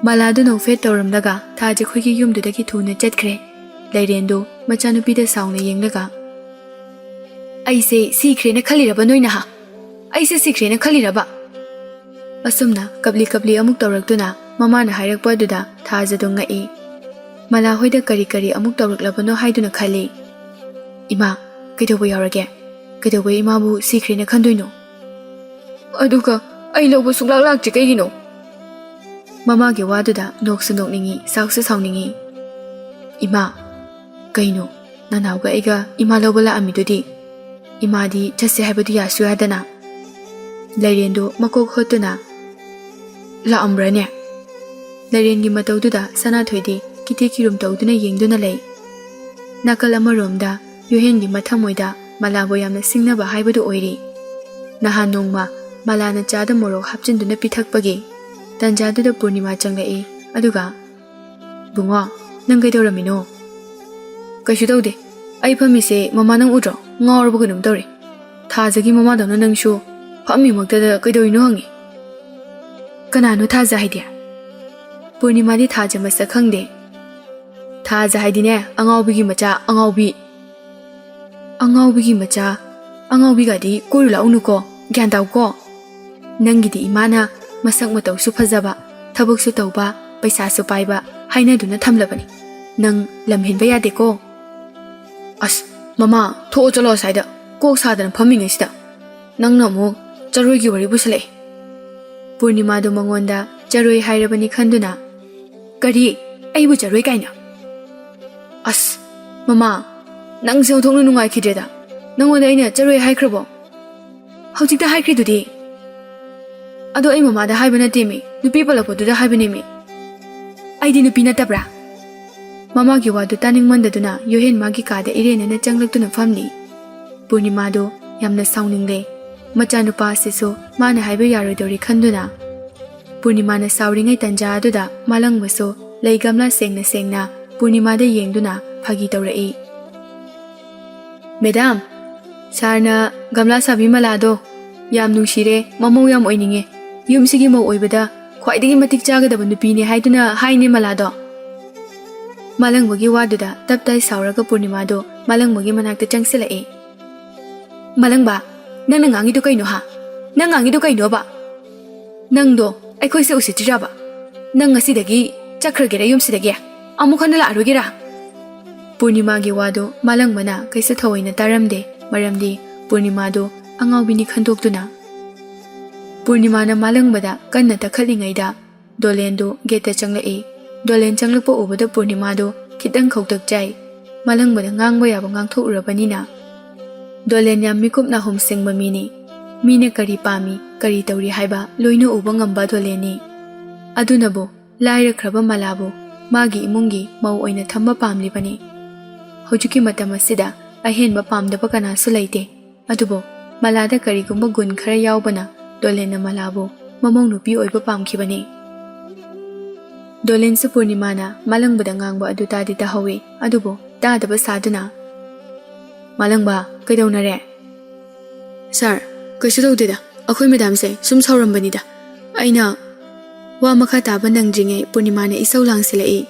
ꯃꯂꯥꯗꯨ ꯅꯧꯐꯦꯠ ꯇꯧꯔꯝꯂꯒ ꯊꯥꯖꯈꯣꯏꯒꯤ ꯌꯨꯝꯗꯨꯗꯒꯤ ꯊꯨꯅ ꯆꯠꯈ꯭ꯔꯦ ꯂꯩꯔꯦꯟꯗꯨ ꯃꯆꯥꯅꯨꯄꯤꯗ ꯁꯥꯎꯅ ꯌꯦꯡꯂꯒ ꯑꯩꯁꯦ ꯁꯤꯈ꯭ꯔꯦꯅ ꯈꯜꯂꯤꯔꯕ ꯅꯣꯏꯅ ꯑꯩꯁꯦ ꯁꯤꯈ꯭ꯔꯦꯅ ꯈꯜꯂꯤꯔꯕ ꯑꯁꯨꯝꯅ ꯀꯞꯂꯤ ꯑꯃꯨꯛ ꯇꯧꯔꯛꯇꯨꯅ ꯃꯃꯥꯅ ꯍꯥꯏꯔꯛꯄ ꯑꯗꯨꯗ ꯊꯥꯖꯗꯨ ꯉꯛꯏ ꯃꯂꯥ ꯍꯣꯏꯗ ꯀꯔꯤ ꯑꯃꯨꯛ ꯇꯧꯔꯛꯂꯕꯅꯣ ꯍꯥꯏꯗꯨꯅ ꯈꯜꯂꯤ ꯏꯃꯥ ꯀꯩꯗꯧꯕ ꯌꯥꯎꯔꯒꯦ ꯀꯩꯗꯧꯕꯩ ꯏꯃꯥꯕꯨ ꯁꯤꯈ꯭ꯔꯦꯅ ꯈꯟꯗꯣꯏꯅꯣ ꯑꯗꯨꯒ ꯑꯩ ꯂꯧꯕ ꯁꯨꯡꯂꯥꯛ ꯂꯥꯛꯇ꯭ꯔꯤ ꯀꯩꯒꯤꯅꯣ ꯃꯃꯥꯒꯤ ꯋꯥꯗꯨꯗ ꯅꯣꯛꯁꯨ ꯅꯣꯛꯅꯤꯡꯉꯤ ꯁꯥꯎꯁꯨ ꯁꯥꯎꯅꯤꯡꯉꯤ ꯏꯃꯥ ꯀꯩꯅꯣ ꯅꯅꯥꯎꯒ ꯑꯩꯒ ꯏꯃꯥ ꯂꯧꯕ ꯂꯥꯛꯑꯝꯃꯤꯗꯨꯗꯤ ꯏꯃꯥꯗꯤ ꯆꯠꯁꯦ ꯍꯥꯏꯕꯗꯨ ꯌꯥꯁꯨ ꯌꯥꯗꯅ ꯂꯩꯔꯦꯟꯗꯨ ꯃꯀꯣꯛ ꯍꯣꯠꯇꯨꯅ ꯂꯥꯛꯑꯝꯕ꯭ꯔꯅꯦ ꯂꯩꯔꯦꯟꯒꯤ ꯃꯇꯧꯗꯨꯗ ꯁꯅꯥꯊꯣꯏꯗꯤ ꯀꯤꯊꯤ ꯀꯤꯔꯨꯝ ꯇꯧꯗꯨꯅ ꯌꯦꯡꯗꯨꯅ ꯂꯩ ꯅꯥꯀꯜ ꯑꯃꯔꯣꯝꯗ ꯌꯨꯍꯦꯟꯒꯤ ꯃꯊꯃꯣꯏꯗ ꯃꯂꯥꯕꯨ ꯌꯥꯝꯅ ꯁꯤꯡꯅꯕ ꯍꯥꯏꯕꯗꯨ ꯑꯣꯏꯔꯤ ꯅꯍꯥꯟ ꯅꯣꯡꯃ ꯃꯂꯥꯅ ꯆꯥꯗ ꯃꯣꯔꯣꯛ ꯍꯥꯞꯆꯤꯟꯗꯨꯅ ꯄꯤꯊꯛꯄꯒꯤ ꯇꯟꯖꯥꯗꯨꯗ ꯄꯨꯔꯅꯤꯃꯥ ꯆꯪꯂꯛꯏ ꯑꯗꯨꯒ Bunga, nang kay Doramino. Kaisu daw de. Ay pamise, mama nang udro, ngawar ba ganun dori. Thazagi mama daw na nang shu, pami magdada kay daw hangi. Kanano thaza haidia. Purnima di thaja masa khangde. Thaza haidine, angawbigi macha, angawbi. Angawbigi macha, angawbi gadi korula unuko, gyandaw ko. Nangidi imana, masak mataw su phajaba, thabuk su tawba, paisa su paiba, haina duna thamlabani. Nang lamhinba yade ko. As, mama, tho chalo saida, kok sadan phaming asida. Nang namu, charoi gi wari busale. Purnima do mangonda, charoi hairabani khanduna. Kari, aibu charoi kaina. As, mama, nang se thongnu nungai khidreda. Nangonda aina charoi haikrabo. Hojikta haikridudi. Ado ai mama da haibana temi, nupi palakpodu da haibane mi. Aidi nupi natabra. Mama gi wadu taning mandaduna yohen magi kada irena na changlaktuna famni. Purnima do yamna sauningle. Macha nupa siso mana haiba yarodori khanduna. Purnima na sauringai tanja aduda malangbaso leigamla sengna Purnima da yengduna phagi tawrai. Madam, sarna gamla sabi malado yam nungshire mamau yam oininge. Yumsigi mau oibada khwaidagi matik chagadaba nupine haiduna haine malado. Malangbagi waduda taptai sauraga Purnima do malangbagi manakta changsilae. Malangba, nang nangangi do kaino ha? Nang nangangi do kaino ba? Nang do aikoi se usitira ba? Nang asidagi chakragera yumsidagi amukhana la arugera. Purnima gi wado malangbana kaisa thawaina taramde maramdi Purnima do angawbini khandoktuna. Purnima na malangbada kanna takhalingaida Dolendo geta changlae. Dolen changlakpa ubada Purnima do kitang khautak jai. Malangbada ngangba yaba ngangthokrabanina. Dolen yam mikup na homsing mamini. Mine kari pami, kari tauri haiba loina uba ngamba doleni. Adunabo, laira kraba malabo, magi imungi mau oina thamba pamlibani. Hojuki matamasida ahenba pamdaba kana sulaite. Adubo, malada kari gumba gun khara yaubana Dolena malabo mamong nupi oiba pamkhibani. Dolen su Purnima na malangbada ngangba adu tadi tahawi adubo tadaba saduna. Malangba kaidaunare. Sir, kaisu tawdeda akhoi madam se sum saurambani da. Aina wa makha taba nangdringe Purnima na isau langsilai.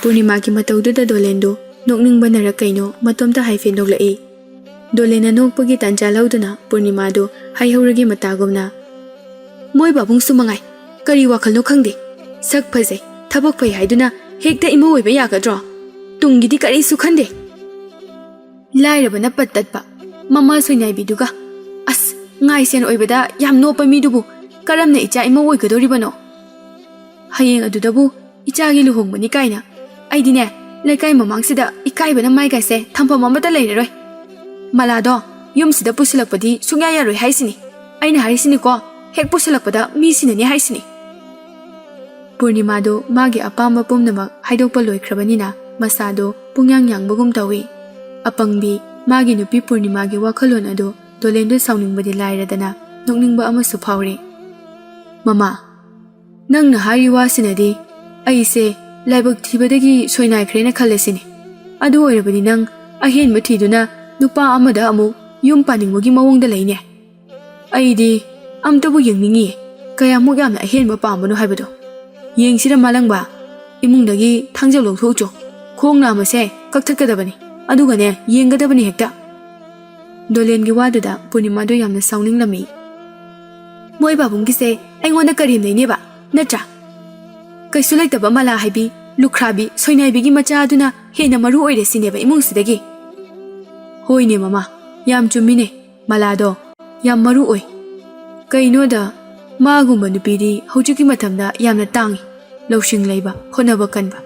Purnima ki matawduda Dolendo nokningba nara kaino matomta haife noglai. Dolena nokpagi tanja lauduna Purnima do haihoragi matagumna. Moi babung sumangai kari wakhal no khangde. Sak phajai thabak phai haiduna hekta imo oiba yagadro. Tungidi kari su khande. Lairabana pattatpa mama soinai biduga. As ngai sen oibada yam nopa midubu karamna icha imo oigadoribano. Hayeng adudabu icha gi luhongbani kaina. Aidine lekai mamangsida ikaibana mai gaise thampa mamata leireroi. Malado yumsida pusilakpadi sungya yaroi haisini. Aina harisini ko hek pusilakpada mi sinani haisini. Purnima do magi apamba pumnamak haidokpa loikrabanina masado pungyang yangbagum tawi. Apangbi magi nupi Purnima gi wakhalon ado Dolendo sauningbadi lairadana nokningba amasu phawre. Mama, nang na hari wasinadi aise laibak thibadagi soinai khrena khalesini. Adu oirabani nang ahen mathiduna nupa amada amu yum paningbogi mawongda leine. Aidi amtabu yengningi kayamuk yamna ahenba pambano haibado. Yengsida malangba imungdagi thangjaw lawthokcho khongna amase kakthakadabani adugane yenggadabani hekta. Dolengi waduda Purnima do yamna sauninglami. Moi babunggi se aingonda karimnaine ba natra. Kaisu laitaba mala haibi lukhrabi soinaibigi macha aduna hena maru oire sineba imungsidagi. Hoine mama, yam chumine, malado, yam maru oi. Kaino da magumba nupidi hojiki matamda yamna tangi, lawshing laiba, honaba kanba.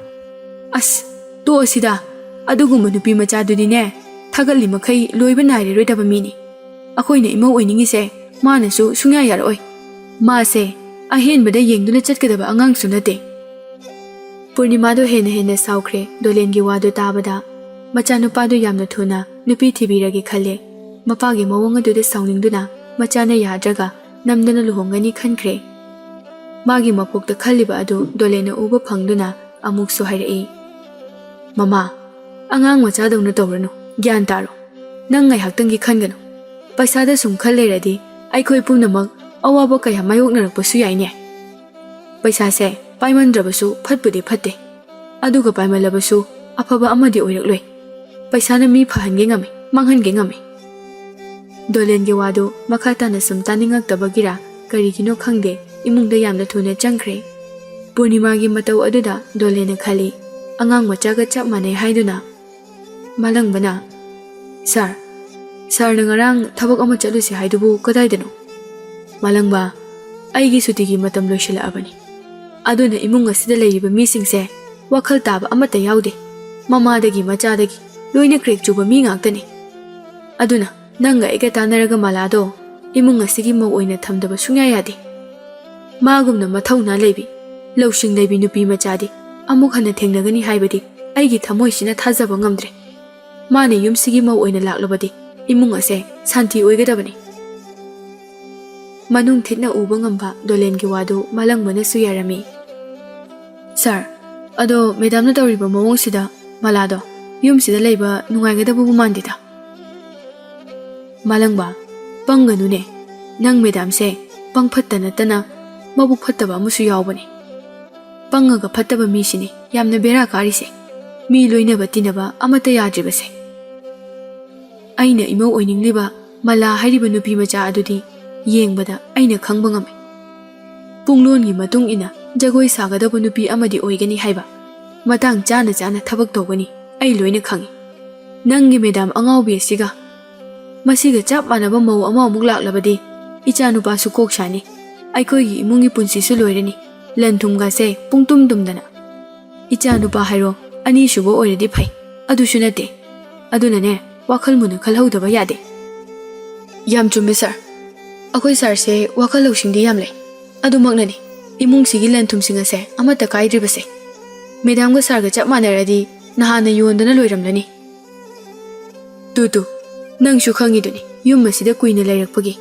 As, to asida, adugumba nupi machadudi ne, thagali makai loiba nairi roitaba mini. Akoina ima oiningi se, manasu sungya yar oi. Ma se, ahen bada yengduna chatkadaba angang sunate. Purnima do hena saukre, Dolengi wadu tabada. Machanupado yamna thuna nupi thibiragi khale. Mapagi mawong aduda sauningduna machana yadraga namdana luhongani khankre. Magi mapukta khaliba adu Dolena uba phangduna ꯑꯃꯨꯛꯁꯨ ꯍꯥꯏꯔꯛꯏ, ꯃꯃꯥ, ꯑꯉꯥꯡ ꯃꯆꯥꯗꯧꯅ ꯇꯧꯔꯅꯨ, ꯒ꯭ꯌꯥꯟ ꯇꯥꯔꯣ. ꯅꯪ ꯉꯥꯏꯍꯥꯛꯇꯪꯒꯤ ꯈꯟꯒꯅꯨ. ꯄꯩꯁꯥꯗ ꯁꯨꯝ ꯈꯜ ꯂꯩꯔꯗꯤ ꯑꯩꯈꯣꯏ ꯄꯨꯝꯅꯃꯛ ꯑꯋꯥꯕ ꯀꯌꯥ ꯃꯥꯌꯣꯛꯅꯔꯛꯄꯁꯨ ꯌꯥꯏꯅꯦ. ꯄꯩꯁꯥꯁꯦ ꯄꯥꯏꯃꯟꯗ꯭ꯔꯕꯁꯨ ꯐꯠꯄꯨꯗꯤ ꯐꯠꯇꯦ, ꯑꯗꯨꯒ ꯄꯥꯏꯃꯜꯂꯕꯁꯨ ꯑꯐꯕ ꯑꯃꯗꯤ ꯑꯣꯏꯔꯛꯂꯣꯏ. ꯄꯩꯁꯥꯅ ꯃꯤ ꯐꯍꯟꯒꯦ ꯉꯝꯃꯤ, ꯃꯥꯡꯍꯟꯒꯦ ꯉꯝꯃꯤ. ꯗꯣꯂꯦꯟꯒꯤ ꯋꯥꯗꯨ ꯃꯈꯥ ꯇꯥꯅ ꯁꯨꯝ ꯇꯥꯅꯤꯡꯉꯛꯇꯕꯒꯤꯔ ꯀꯔꯤꯒꯤꯅꯣ ꯈꯪꯗꯦ ꯏꯃꯨꯡꯗ ꯌꯥꯝꯅ ꯊꯨꯅ ꯆꯪꯈ꯭ꯔꯦ. ꯄꯨꯔꯅꯤꯃꯥꯒꯤ ꯃꯇꯧ ꯑꯗꯨꯗ ꯗꯣꯂꯦꯟꯅ ꯈꯜꯂꯤ, ꯑꯉꯥꯡ ꯃꯆꯥꯒ ꯆꯞ ꯃꯥꯟꯅꯩ ꯍꯥꯏꯗꯨꯅ. ꯃꯥꯂꯪꯕꯅ, ꯁꯥꯔꯅ ꯉꯔꯥꯡ ꯊꯕꯛ ꯑꯃ ꯆꯠꯂꯨꯁꯤ ꯍꯥꯏꯗꯨꯕꯨ ꯀꯗꯥꯏꯗꯅꯣ? ꯃꯥꯂꯪꯕ, ꯑꯩꯒꯤ ꯁꯨꯇꯤꯒꯤ ꯃꯇꯝ ꯂꯣꯏꯁꯤꯜꯂꯛꯑꯕꯅꯤ. ꯑꯗꯨꯅ ꯏꯃꯨꯡ ꯑꯁꯤꯗ ꯂꯩꯔꯤꯕ ꯃꯤꯁꯤꯡꯁꯦ ꯋꯥꯈꯜ ꯇꯥꯕ ꯑꯃꯠꯇ ꯌꯥꯎꯗꯦ. ꯃꯃꯥꯗꯒꯤ ꯃꯆꯥꯗꯒꯤ ꯂꯣꯏꯅ ꯀ꯭ꯔꯦꯛ ꯆꯨꯕ ꯃꯤ ꯉꯥꯛꯇꯅꯤ. ꯑꯗꯨꯅ ꯅꯪꯒ ꯑꯩꯒ ꯇꯥꯟꯅꯔꯒ ꯃꯥꯂꯥꯗꯣ ꯏꯃꯨꯡ ꯑꯁꯤꯒꯤ ꯃꯧ ꯑꯣꯏꯅ ꯊꯝꯗꯕ ꯁꯨꯡꯌꯥ ꯌꯥꯗꯦ. ꯃꯥꯒꯨꯝꯅ ꯃꯊꯧꯅꯥ ꯂꯩꯕꯤ, ꯂꯧꯁꯤꯡ ꯂꯩꯕꯤ ꯅꯨꯄꯤ ꯃꯆꯥꯗꯤ ꯑꯃꯨꯛ ꯍꯟꯅ ꯊꯦꯡꯅꯒꯅꯤ ꯍꯥꯏꯕꯗꯤ ꯑꯩꯒꯤ ꯊꯃꯣꯏꯁꯤꯅ ꯊꯥꯖꯕ ꯉꯝꯗ꯭ꯔꯦ. ꯃꯥꯅ ꯌꯨꯝꯁꯤꯒꯤ ꯃꯧ ꯑꯣꯏꯅ ꯂꯥꯛꯂꯕꯗꯤ ꯏꯃꯨꯡ ꯑꯁꯦ ꯁꯥꯟꯇꯤ ꯑꯣꯏꯒꯗꯕꯅꯤ. ꯃꯅꯨꯡ ꯊꯤꯠꯅ ꯎꯕ ꯉꯝꯕ ꯗꯣꯂꯦꯟꯒꯤ ꯋꯥꯗꯨ ꯃꯥꯂꯪꯕꯅꯁꯨ ꯌꯥꯔꯝꯃꯤ. ꯁꯥꯔ, ꯑꯗꯣ ꯃꯦꯗꯥꯝꯅ ꯇꯧꯔꯤꯕ ꯃꯑꯣꯡꯁꯤꯗ ꯃꯥꯂꯥꯗꯣ ꯌꯨꯝꯁꯤꯗ ꯂꯩꯕ ꯅꯨꯡꯉꯥꯏꯒꯗꯕꯕꯨ ꯃꯥꯟꯗꯦꯗ. ꯃꯥꯂꯪꯕ, ꯄꯪꯒꯅꯨꯅꯦ. ꯅꯪ ꯃꯦꯗꯥꯝꯁꯦ ꯄꯪꯐꯠꯇ ꯅꯠꯇꯅ ꯃꯕꯨꯛ ꯐꯠꯇꯕ ꯑꯃꯁꯨ ꯌꯥꯎꯕꯅꯤ. ꯄꯪꯉꯒ ꯐꯠꯇꯕ ꯃꯤꯁꯤꯅꯤ ꯌꯥꯝꯅ ꯕꯦꯔꯥ ꯀꯥꯔꯤꯁꯦ, ꯃꯤ ꯂꯣꯏꯅꯕ ꯇꯤꯟꯅꯕ ꯑꯃꯠꯇ ꯌꯥꯗ꯭ꯔꯤꯕꯁꯦ. ꯑꯩꯅ ꯏꯃꯧ ꯑꯣꯏꯅꯤꯡꯂꯤꯕ ꯃꯥꯂꯥ ꯍꯥꯏꯔꯤꯕ ꯅꯨꯄꯤ ꯃꯆꯥ ꯑꯗꯨꯗꯤ ꯌꯦꯡꯕꯗ ꯑꯩꯅ ꯈꯪꯕ ꯉꯝꯃꯤ. ꯄꯨꯡꯂꯣꯟꯒꯤ ꯃꯇꯨꯡ ꯏꯟꯅ ꯖꯒꯣꯏ ꯁꯥꯒꯗꯕ ꯅꯨꯄꯤ ꯑꯃꯗꯤ ꯑꯣꯏꯒꯅꯤ ꯍꯥꯏꯕ. ꯃꯇꯥꯡ ꯆꯥꯅ ꯆꯥꯅ ꯊꯕꯛ ꯇꯧꯒꯅꯤ, ꯑꯩ ꯂꯣꯏꯅ ꯈꯪꯉꯤ. ꯅꯪꯒꯤ ꯃꯦꯗꯥꯝ ꯑꯉꯥꯎꯕꯤ ꯑꯁꯤꯒ ꯃꯁꯤꯒ ꯆꯞ ꯃꯥꯟꯅꯕ ꯃꯧ ꯑꯃꯨꯛ ꯂꯥꯛꯂꯕꯗꯤ ꯏꯆꯥ ꯅꯨꯄꯥꯁꯨ ꯀꯣꯛ ꯁꯥꯅꯤ, ꯑꯩꯈꯣꯏꯒꯤ ꯏꯃꯨꯡꯒꯤ ꯄꯨꯟꯁꯤꯁꯨ ꯂꯣꯏꯔꯅꯤ, ꯂꯟ ꯊꯨꯝꯒꯁꯦ ꯄꯨꯡꯇꯨꯝ ꯇꯨꯝꯗꯅ. ꯏꯆꯥ ꯅꯨꯄꯥ ꯍꯥꯏꯔꯣ ꯑꯅꯤꯁꯨꯕ ꯑꯣꯏꯔꯗꯤ ꯐꯩ, ꯑꯗꯨꯁꯨ ꯅꯠꯇꯦ. ꯑꯗꯨꯅꯅꯦ ꯋꯥꯈꯜ ꯃꯨꯟꯅ ꯈꯜꯍꯧꯗꯕ ꯌꯥꯗꯦ. ꯌꯥꯝ ꯆꯨꯝꯃꯦ ꯁꯥꯔ. ꯑꯩꯈꯣꯏ ꯁꯥꯔꯁꯦ ꯋꯥꯈꯜ ꯂꯧꯁꯤꯡꯗꯤ ꯌꯥꯝ ꯂꯩ. ꯑꯗꯨꯃꯛꯅꯅꯤ ꯏꯃꯨꯡꯁꯤꯒꯤ ꯂꯟ ꯊꯨꯝꯁꯤꯡ ꯑꯁꯦ ꯑꯃꯠꯇ ꯀꯥꯏꯗ꯭ꯔꯤꯕꯁꯦ. ꯃꯦꯗꯥꯝꯒ ꯁꯥꯔꯒ ꯆꯞ ꯃꯥꯟꯅꯔꯗꯤ ꯅꯍꯥꯟꯅ ꯌꯣꯟꯗꯅ ꯂꯣꯏꯔꯝꯂꯅꯤ. ꯇꯨ ꯅꯪꯁꯨ ꯈꯪꯉꯤꯗꯨꯅꯤ ꯌꯨꯝ ꯑꯁꯤꯗ ꯀꯨꯏꯅ ꯂꯩꯔꯛꯄꯒꯤ.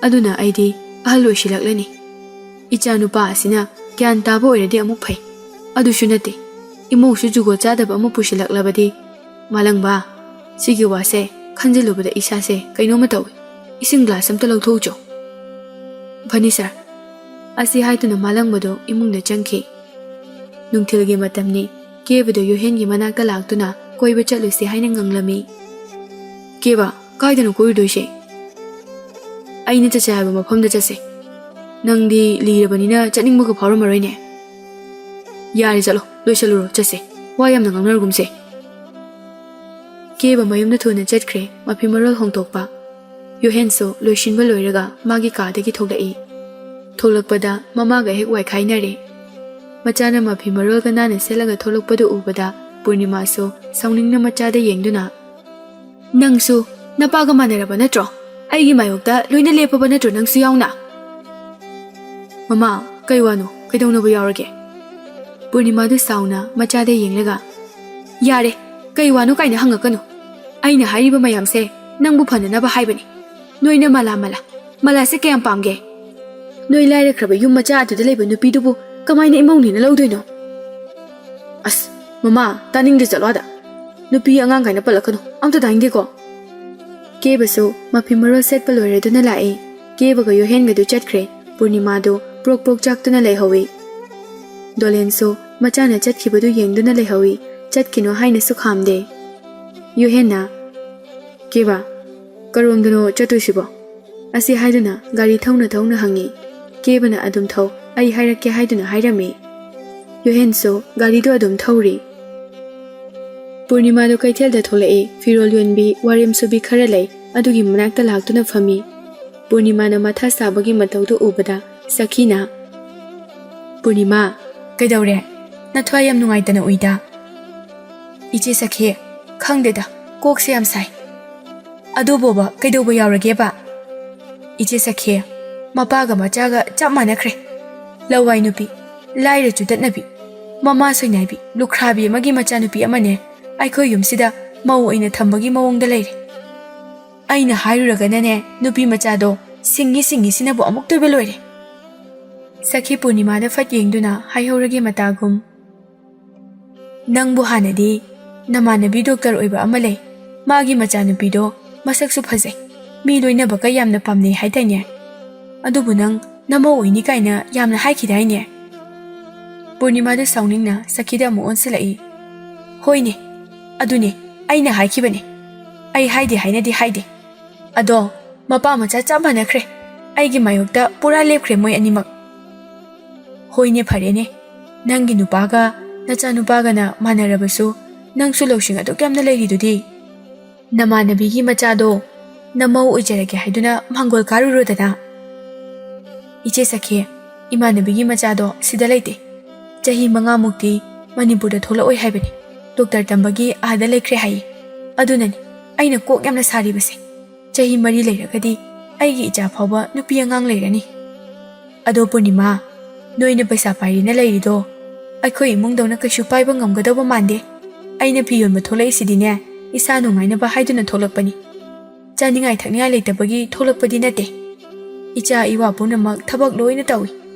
ꯑꯗꯨꯅ ꯑꯩꯗꯤ ꯑꯍꯜ ꯑꯣꯏꯁꯤꯜꯂꯛꯂꯅꯤ. ꯏꯆꯥ ꯅꯨꯄꯥ ꯑꯁꯤꯅ ꯒ꯭ꯌꯥꯟ ꯇꯥꯕ ꯑꯣꯏꯔꯗꯤ ꯑꯃꯨꯛ ꯐꯩ. ꯑꯗꯨꯁꯨ ꯅꯠꯇꯦ, ꯏꯃꯧꯁꯨ ꯖꯨꯒꯣꯠ ꯆꯥꯗꯕ ꯑꯃ ꯄꯨꯁꯤꯜꯂꯛꯂꯕꯗꯤ. ꯃꯥꯂꯪꯕ, ꯁꯤꯒꯤ ꯋꯥꯁꯦ ꯈꯟꯖꯤꯜꯂꯨꯕꯗ ꯏꯁꯥꯁꯦ ꯀꯩꯅꯣꯝꯃ ꯇꯧꯏ. ꯏꯁꯤꯡ ꯒ꯭ꯂꯥꯁ ꯑꯝꯇ ꯂꯧꯊꯣꯛꯎꯆꯣ. ꯐꯅꯤ ꯁꯥꯔ. ꯑꯁꯤ ꯍꯥꯏꯗꯨꯅ ꯃꯥꯂꯪꯕꯗꯣ ꯏꯃꯨꯡꯗ ꯆꯪꯈꯤ. ꯅꯨꯡꯊꯤꯜꯒꯤ ꯃꯇꯝꯅꯤ. ꯀꯦꯕꯗꯣ ꯌꯣꯍꯦꯟꯒꯤ ꯃꯅꯥꯛꯇ ꯂꯥꯛꯇꯨꯅ ꯀꯣꯏꯕ ꯆꯠꯂꯨꯁꯤ ꯍꯥꯏꯅ ꯉꯪꯂꯝꯃꯤ. ꯀꯦꯕ, ꯀꯥꯏꯗꯅꯣ ꯀꯣꯏꯔꯨꯗꯣꯏꯁꯦ? ꯑꯩꯅ ꯆꯠꯁꯦ ꯍꯥꯏꯕ ꯃꯐꯝꯗ ꯆꯠꯁꯦ. ꯅꯪꯗꯤ ꯂꯤꯔꯕꯅꯤꯅ ꯆꯠꯅꯤꯡꯕꯒ ꯐꯥꯎꯔꯝꯃꯔꯣꯏꯅꯦ. ꯌꯥꯔꯦ, ꯆꯠꯂꯣ, ꯂꯣꯏꯁꯜꯂꯨꯔꯣ, ꯆꯠꯁꯦ. ꯋꯥ ꯌꯥꯝꯅ ꯉꯥꯡꯅꯔꯒꯨꯝꯁꯦ. ꯀꯦꯕ ꯃꯌꯨꯝꯗ ꯊꯨꯅ ꯆꯠꯈ꯭ꯔꯦ, ꯃꯐꯤ ꯃꯔꯣꯜ ꯍꯣꯡꯗꯣꯛꯄ. ꯌꯣꯍꯦꯟꯁꯨ ꯂꯣꯏꯁꯤꯟꯕ ꯂꯣꯏꯔꯒ ꯃꯥꯒꯤ ꯀꯥꯗꯒꯤ ꯊꯣꯛꯂꯛꯏ. ꯊꯣꯛꯂꯛꯄꯗ ꯃꯃꯥꯒ ꯍꯦꯛ ꯋꯥꯏꯈꯥꯏꯅꯔꯦ. ꯃꯆꯥꯅ ꯃꯐꯤ ꯃꯔꯣꯜꯒ ꯅꯥꯟꯅ ꯁꯦꯠꯂꯒ ꯊꯣꯛꯂꯛꯄꯗꯨ ꯎꯕꯗ ꯄꯨꯔꯅꯤꯃꯥꯁꯨ ꯁꯥꯎꯅꯤꯡꯅ ꯃꯆꯥꯗ ꯌꯦꯡꯗꯨꯅ, ꯅꯪꯁꯨ ꯅꯄꯥꯒ ꯃꯥꯟꯅꯔꯕ ꯅꯠꯇ꯭ꯔꯣ? ꯑꯩꯒꯤ ꯃꯥꯌꯣꯛꯇ ꯂꯣꯏꯅ ꯂꯦꯞꯄꯕ ꯅꯠꯇ꯭ꯔꯣ ꯅꯪꯁꯨ ꯌꯥꯎꯅ? ꯃꯃꯥ, ꯀꯩ ꯋꯥꯅꯣ? ꯀꯩꯗꯧꯅꯕ ꯌꯥꯎꯔꯒꯦ? ꯄꯨꯔꯅꯤꯃꯥꯗꯨ ꯁꯥꯎꯅ ꯃꯆꯥꯗ ꯌꯦꯡꯂꯒ, ꯌꯥꯔꯦ, ꯀꯩ ꯋꯥꯅꯣ ꯀꯥꯏꯅ ꯍꯪꯉꯛꯀꯅꯨ. ꯑꯩꯅ ꯍꯥꯏꯔꯤꯕ ꯃꯌꯥꯝꯁꯦ ꯅꯪꯕꯨ ꯐꯅꯅꯕ ꯍꯥꯏꯕꯅꯤ. ꯅꯣꯏꯅ ꯃꯥꯂꯥꯁꯦ ꯀꯌꯥꯝ ꯄꯥꯝꯒꯦ? ꯅꯣꯏ ꯂꯥꯏꯔꯈ꯭ꯔꯕ ꯌꯨꯝ ꯃꯆꯥ ꯑꯗꯨꯗ ꯂꯩꯕ ꯅꯨꯄꯤꯗꯨꯕꯨ ꯀꯃꯥꯏꯅ ꯏꯃꯧꯅꯦꯅ ꯂꯧꯗꯣꯏꯅꯣ? ꯑꯁ ꯃꯃꯥ, ꯇꯥꯅꯤꯡꯗꯦ, ꯆꯠꯂꯣ ꯑꯥꯗ. ꯅꯨꯄꯤ ꯑꯉꯥꯡ ꯀꯥꯏꯅ ꯄꯜꯂꯛꯀꯅꯨ, ꯑꯝꯇ ꯇꯥꯅꯤꯡꯗꯦꯀꯣ. ꯀꯦꯕꯁꯨ ꯃꯐꯤ ꯃꯔꯣꯜ ꯁꯦꯠꯄ ꯂꯣꯏꯔꯗꯨꯅ ꯂꯥꯛꯏ. ꯀꯦꯕꯒ ꯌꯣꯍꯦꯟꯒꯗꯨ ꯆꯠꯈ꯭ꯔꯦ. ꯄꯨꯔꯅꯤꯃꯥꯗꯨ ꯄ꯭ꯔꯣꯛ ꯄ꯭ꯔꯣꯛ ꯆꯥꯛꯇꯨꯅ ꯂꯩꯍꯧꯏ. ꯗꯣꯂꯦꯟꯁꯨ ꯃꯆꯥꯅ ꯆꯠꯈꯤꯕꯗꯨ ꯌꯦꯡꯗꯨꯅ ꯂꯩꯍꯧꯏ. ꯆꯠꯈꯤꯅꯣ ꯍꯥꯏꯅꯁꯨ ꯈꯥꯝꯗꯦ. ꯌꯣꯍꯦꯟꯅ, ꯀꯦꯕ, ꯀꯔꯣꯝꯗꯅꯣ ꯆꯠꯇꯣꯏꯁꯤꯕꯣ? ꯑꯁꯤ ꯍꯥꯏꯗꯨꯅ ꯒꯥꯔꯤ ꯊꯧꯅ ꯊꯧꯅ ꯍꯪꯉꯤ. ꯀꯦꯕꯅ ꯑꯗꯨꯝ ꯊꯧ, ꯑꯩ ꯍꯥꯏꯔꯛꯀꯦ ꯍꯥꯏꯗꯨꯅ ꯍꯥꯏꯔꯝꯃꯤ. ꯌꯣꯍꯦꯟꯁꯨ ꯒꯥꯔꯤꯗꯨ ꯑꯗꯨꯝ ꯊꯧꯔꯤ. ꯄꯨꯔꯅꯤꯃꯥꯗꯨ ꯀꯩꯊꯦꯜꯗ ꯊꯣꯛꯂꯛꯏ. ꯐꯤꯔꯣꯜ ꯌꯣꯟꯕꯤ, ꯋꯥꯔꯦꯝ ꯁꯨꯕꯤ ꯈꯔ ꯂꯩ. ꯑꯗꯨꯒꯤ ꯃꯅꯥꯛꯇ ꯂꯥꯛꯇꯨꯅ ꯐꯝꯃꯤ. ꯄꯨꯔꯅꯤꯃꯥꯅ ꯃꯊꯥ ꯁꯥꯕꯒꯤ ꯃꯇꯧꯗꯨ ꯎꯕꯗ ꯁꯈꯤꯅ, ꯄꯨꯔꯅꯤꯃꯥ, ꯀꯩꯗꯧꯔꯦ? ꯅꯊ꯭ꯋꯥꯏ ꯌꯥꯝ ꯅꯨꯡꯉꯥꯏꯇꯅ ꯎꯏꯗ. ꯏꯆꯦ ꯁꯈꯤ, ꯈꯪꯗꯦꯗ, ꯀꯣꯛꯁꯦ ꯌꯥꯝ ꯁꯥꯏ. ꯑꯗꯨꯕꯣꯕ ꯀꯩꯗꯧꯕ ꯌꯥꯎꯔꯒꯦꯕ? ꯏꯆꯦ ꯁꯈꯤ, ꯃꯄꯥꯒ ꯃꯆꯥꯒ ꯆꯞ ꯃꯥꯟꯅꯈ꯭ꯔꯦ. ꯂꯋꯥꯏ ꯅꯨꯄꯤ, ꯂꯥꯏꯔ ꯆꯨꯗꯠꯅꯕꯤ, ꯃꯃꯥ ꯁꯣꯏꯅꯥꯏꯕꯤ, ꯂꯨꯈ꯭ꯔꯥꯕꯤ ꯑꯃꯒꯤ ꯃꯆꯥꯅꯨꯄꯤ ꯑꯃꯅꯦ ꯑꯩꯈꯣꯏ ꯌꯨꯝꯁꯤꯗ ꯃꯧ ꯑꯣꯏꯅ ꯊꯝꯕꯒꯤ ꯃꯑꯣꯡꯗ ꯂꯩꯔꯦ. ꯑꯩꯅ ꯍꯥꯏꯔꯨꯔꯒꯅꯅꯦ ꯅꯨꯄꯤ ꯃꯆꯥꯗꯣ ꯁꯤꯡꯉꯤꯁꯤꯅꯕꯨ ꯑꯃꯨꯛꯇꯣꯏꯕ ꯂꯣꯏꯔꯦ. ꯁꯈꯤ ꯄꯨꯔꯅꯤꯃꯥꯗ ꯐꯠ ꯌꯦꯡꯗꯨꯅ ꯍꯥꯏꯍꯧꯔꯒꯦ ꯃꯇꯥꯒꯨꯝ, ꯅꯪꯕꯨ ꯍꯥꯟꯅꯗꯤ ꯅꯃꯥꯟꯅꯕꯤ ꯗꯣꯛꯇꯔ ꯑꯣꯏꯕ ꯑꯃ ꯂꯩ. ꯃꯥꯒꯤ ꯃꯆꯥꯅꯨꯄꯤꯗꯣ ꯃꯁꯛꯁꯨ ꯐꯖꯩ. ꯃꯤ ꯂꯣꯏꯅꯕꯒ ꯌꯥꯝꯅ ꯄꯥꯝꯅꯩ ꯍꯥꯏꯗꯥꯏꯅꯦ. ꯑꯗꯨꯕꯨ ꯅꯪ ꯅꯃꯧ ꯑꯣꯏꯅꯤ ꯀꯥꯏꯅ ꯌꯥꯝꯅ ꯍꯥꯏꯈꯤꯗꯥꯏꯅꯦ. ꯄꯨꯔꯅꯤꯃꯥꯗ ꯁꯥꯎꯅꯤꯡꯅ ꯁꯈꯤꯗ ꯑꯃꯨꯛ ꯑꯣꯟꯁꯤꯜꯂꯛꯏ. ꯍꯣꯏꯅꯦ, ꯑꯗꯨꯅꯦ ꯑꯩꯅ ꯍꯥꯏꯈꯤꯕꯅꯦ. ꯑꯩ ꯍꯥꯏꯗꯦ ꯍꯥꯏꯅꯗꯤ ꯍꯥꯏꯗꯦ. ꯑꯗꯣ ꯃꯄꯥ ꯃꯆꯥ ꯆꯞ ꯃꯥꯟꯅꯈ꯭ꯔꯦ. ꯑꯩꯒꯤ ꯃꯥꯌꯣꯛꯇ ꯄꯨꯔꯥ ꯂꯦꯞꯈ꯭ꯔꯦ ꯃꯣꯏ ꯑꯅꯤꯃꯛ. ꯍꯣꯏꯅꯦ ꯐꯔꯦꯅꯦ. ꯅꯪꯒꯤ ꯅꯨꯄꯥꯒ ꯅꯆꯥꯅꯨꯄꯥꯒꯅ ꯃꯥꯟꯅꯔꯕꯁꯨ ꯅꯪꯁꯨ ꯂꯧꯁꯤꯡ ꯑꯗꯨꯛ ꯌꯥꯝꯅ ꯂꯩꯔꯤꯗꯨꯗꯤ. ꯅꯃꯥꯟꯅꯕꯤꯒꯤ ꯃꯆꯥꯗꯣ ꯅꯃꯧ ꯑꯣꯏꯖꯔꯒꯦ ꯍꯥꯏꯗꯨꯅ ꯃꯥꯡꯒꯣꯜ ꯀꯥꯔꯨꯔꯣꯗꯅ. ꯏꯆꯦ ꯁꯈꯤ, ꯏꯃꯥꯟꯅꯕꯤꯒꯤ ꯃꯆꯥꯗꯣ ꯁꯤꯗ ꯂꯩꯇꯦ. ꯆꯍꯤ 5ꯃꯨꯛꯇꯤ ꯃꯅꯤꯄꯨꯔꯗ ꯊꯣꯛꯂꯛꯑꯣꯏ ꯍꯥꯏꯕꯅꯤ. ꯗꯣꯛꯇꯔ ꯇꯝꯕꯒꯤ ꯑꯥꯗ ꯂꯩꯈ꯭ꯔꯦ ꯍꯥꯏꯌꯦ. ꯑꯗꯨꯅꯅꯤ ꯑꯩꯅ ꯀꯣꯛ ꯌꯥꯝꯅ ꯁꯥꯔꯤꯕꯁꯦ. ꯆꯍꯤ 4 ꯂꯩꯔꯒꯗꯤ ꯑꯩꯒꯤ ꯏꯆꯥ ꯐꯥꯎꯕ ꯅꯨꯄꯤ ꯑꯉꯥꯡ ꯂꯩꯔꯅꯤ. ꯑꯗꯣ ꯄꯨꯔꯅꯤꯃꯥ, ꯅꯣꯏꯅ ꯄꯩꯁꯥ ꯄꯥꯏꯔꯤꯅ ꯂꯩꯔꯤꯗꯣ ꯑꯩꯈꯣꯏ ꯏꯃꯨꯡꯗꯧꯅ ꯀꯩꯁꯨ ꯄꯥꯏꯕ ꯉꯝꯒꯗꯧꯕ ꯃꯥꯟꯗꯦ. ꯑꯩꯅ ꯐꯤ ꯌꯣꯟꯕ ꯊꯣꯛꯂꯛꯏꯁꯤꯗꯤꯅꯦ ꯏꯁꯥ ꯅꯨꯡꯉꯥꯏꯅꯕ ꯍꯥꯏꯗꯨꯅ ꯊꯣꯛꯂꯛꯄꯅꯤ. ꯆꯥꯅꯤꯡꯉꯥꯏ ꯊꯛꯅꯤꯡꯉꯥꯏ ꯂꯩꯇꯕꯒꯤ ꯊꯣꯛꯂꯛꯄꯗꯤ ꯅꯠꯇꯦ. ꯏꯆꯥ ꯏꯋꯥ ꯄꯨꯝꯅꯃꯛ ꯊꯕꯛ ꯂꯣꯏꯅ ꯇꯧꯏ.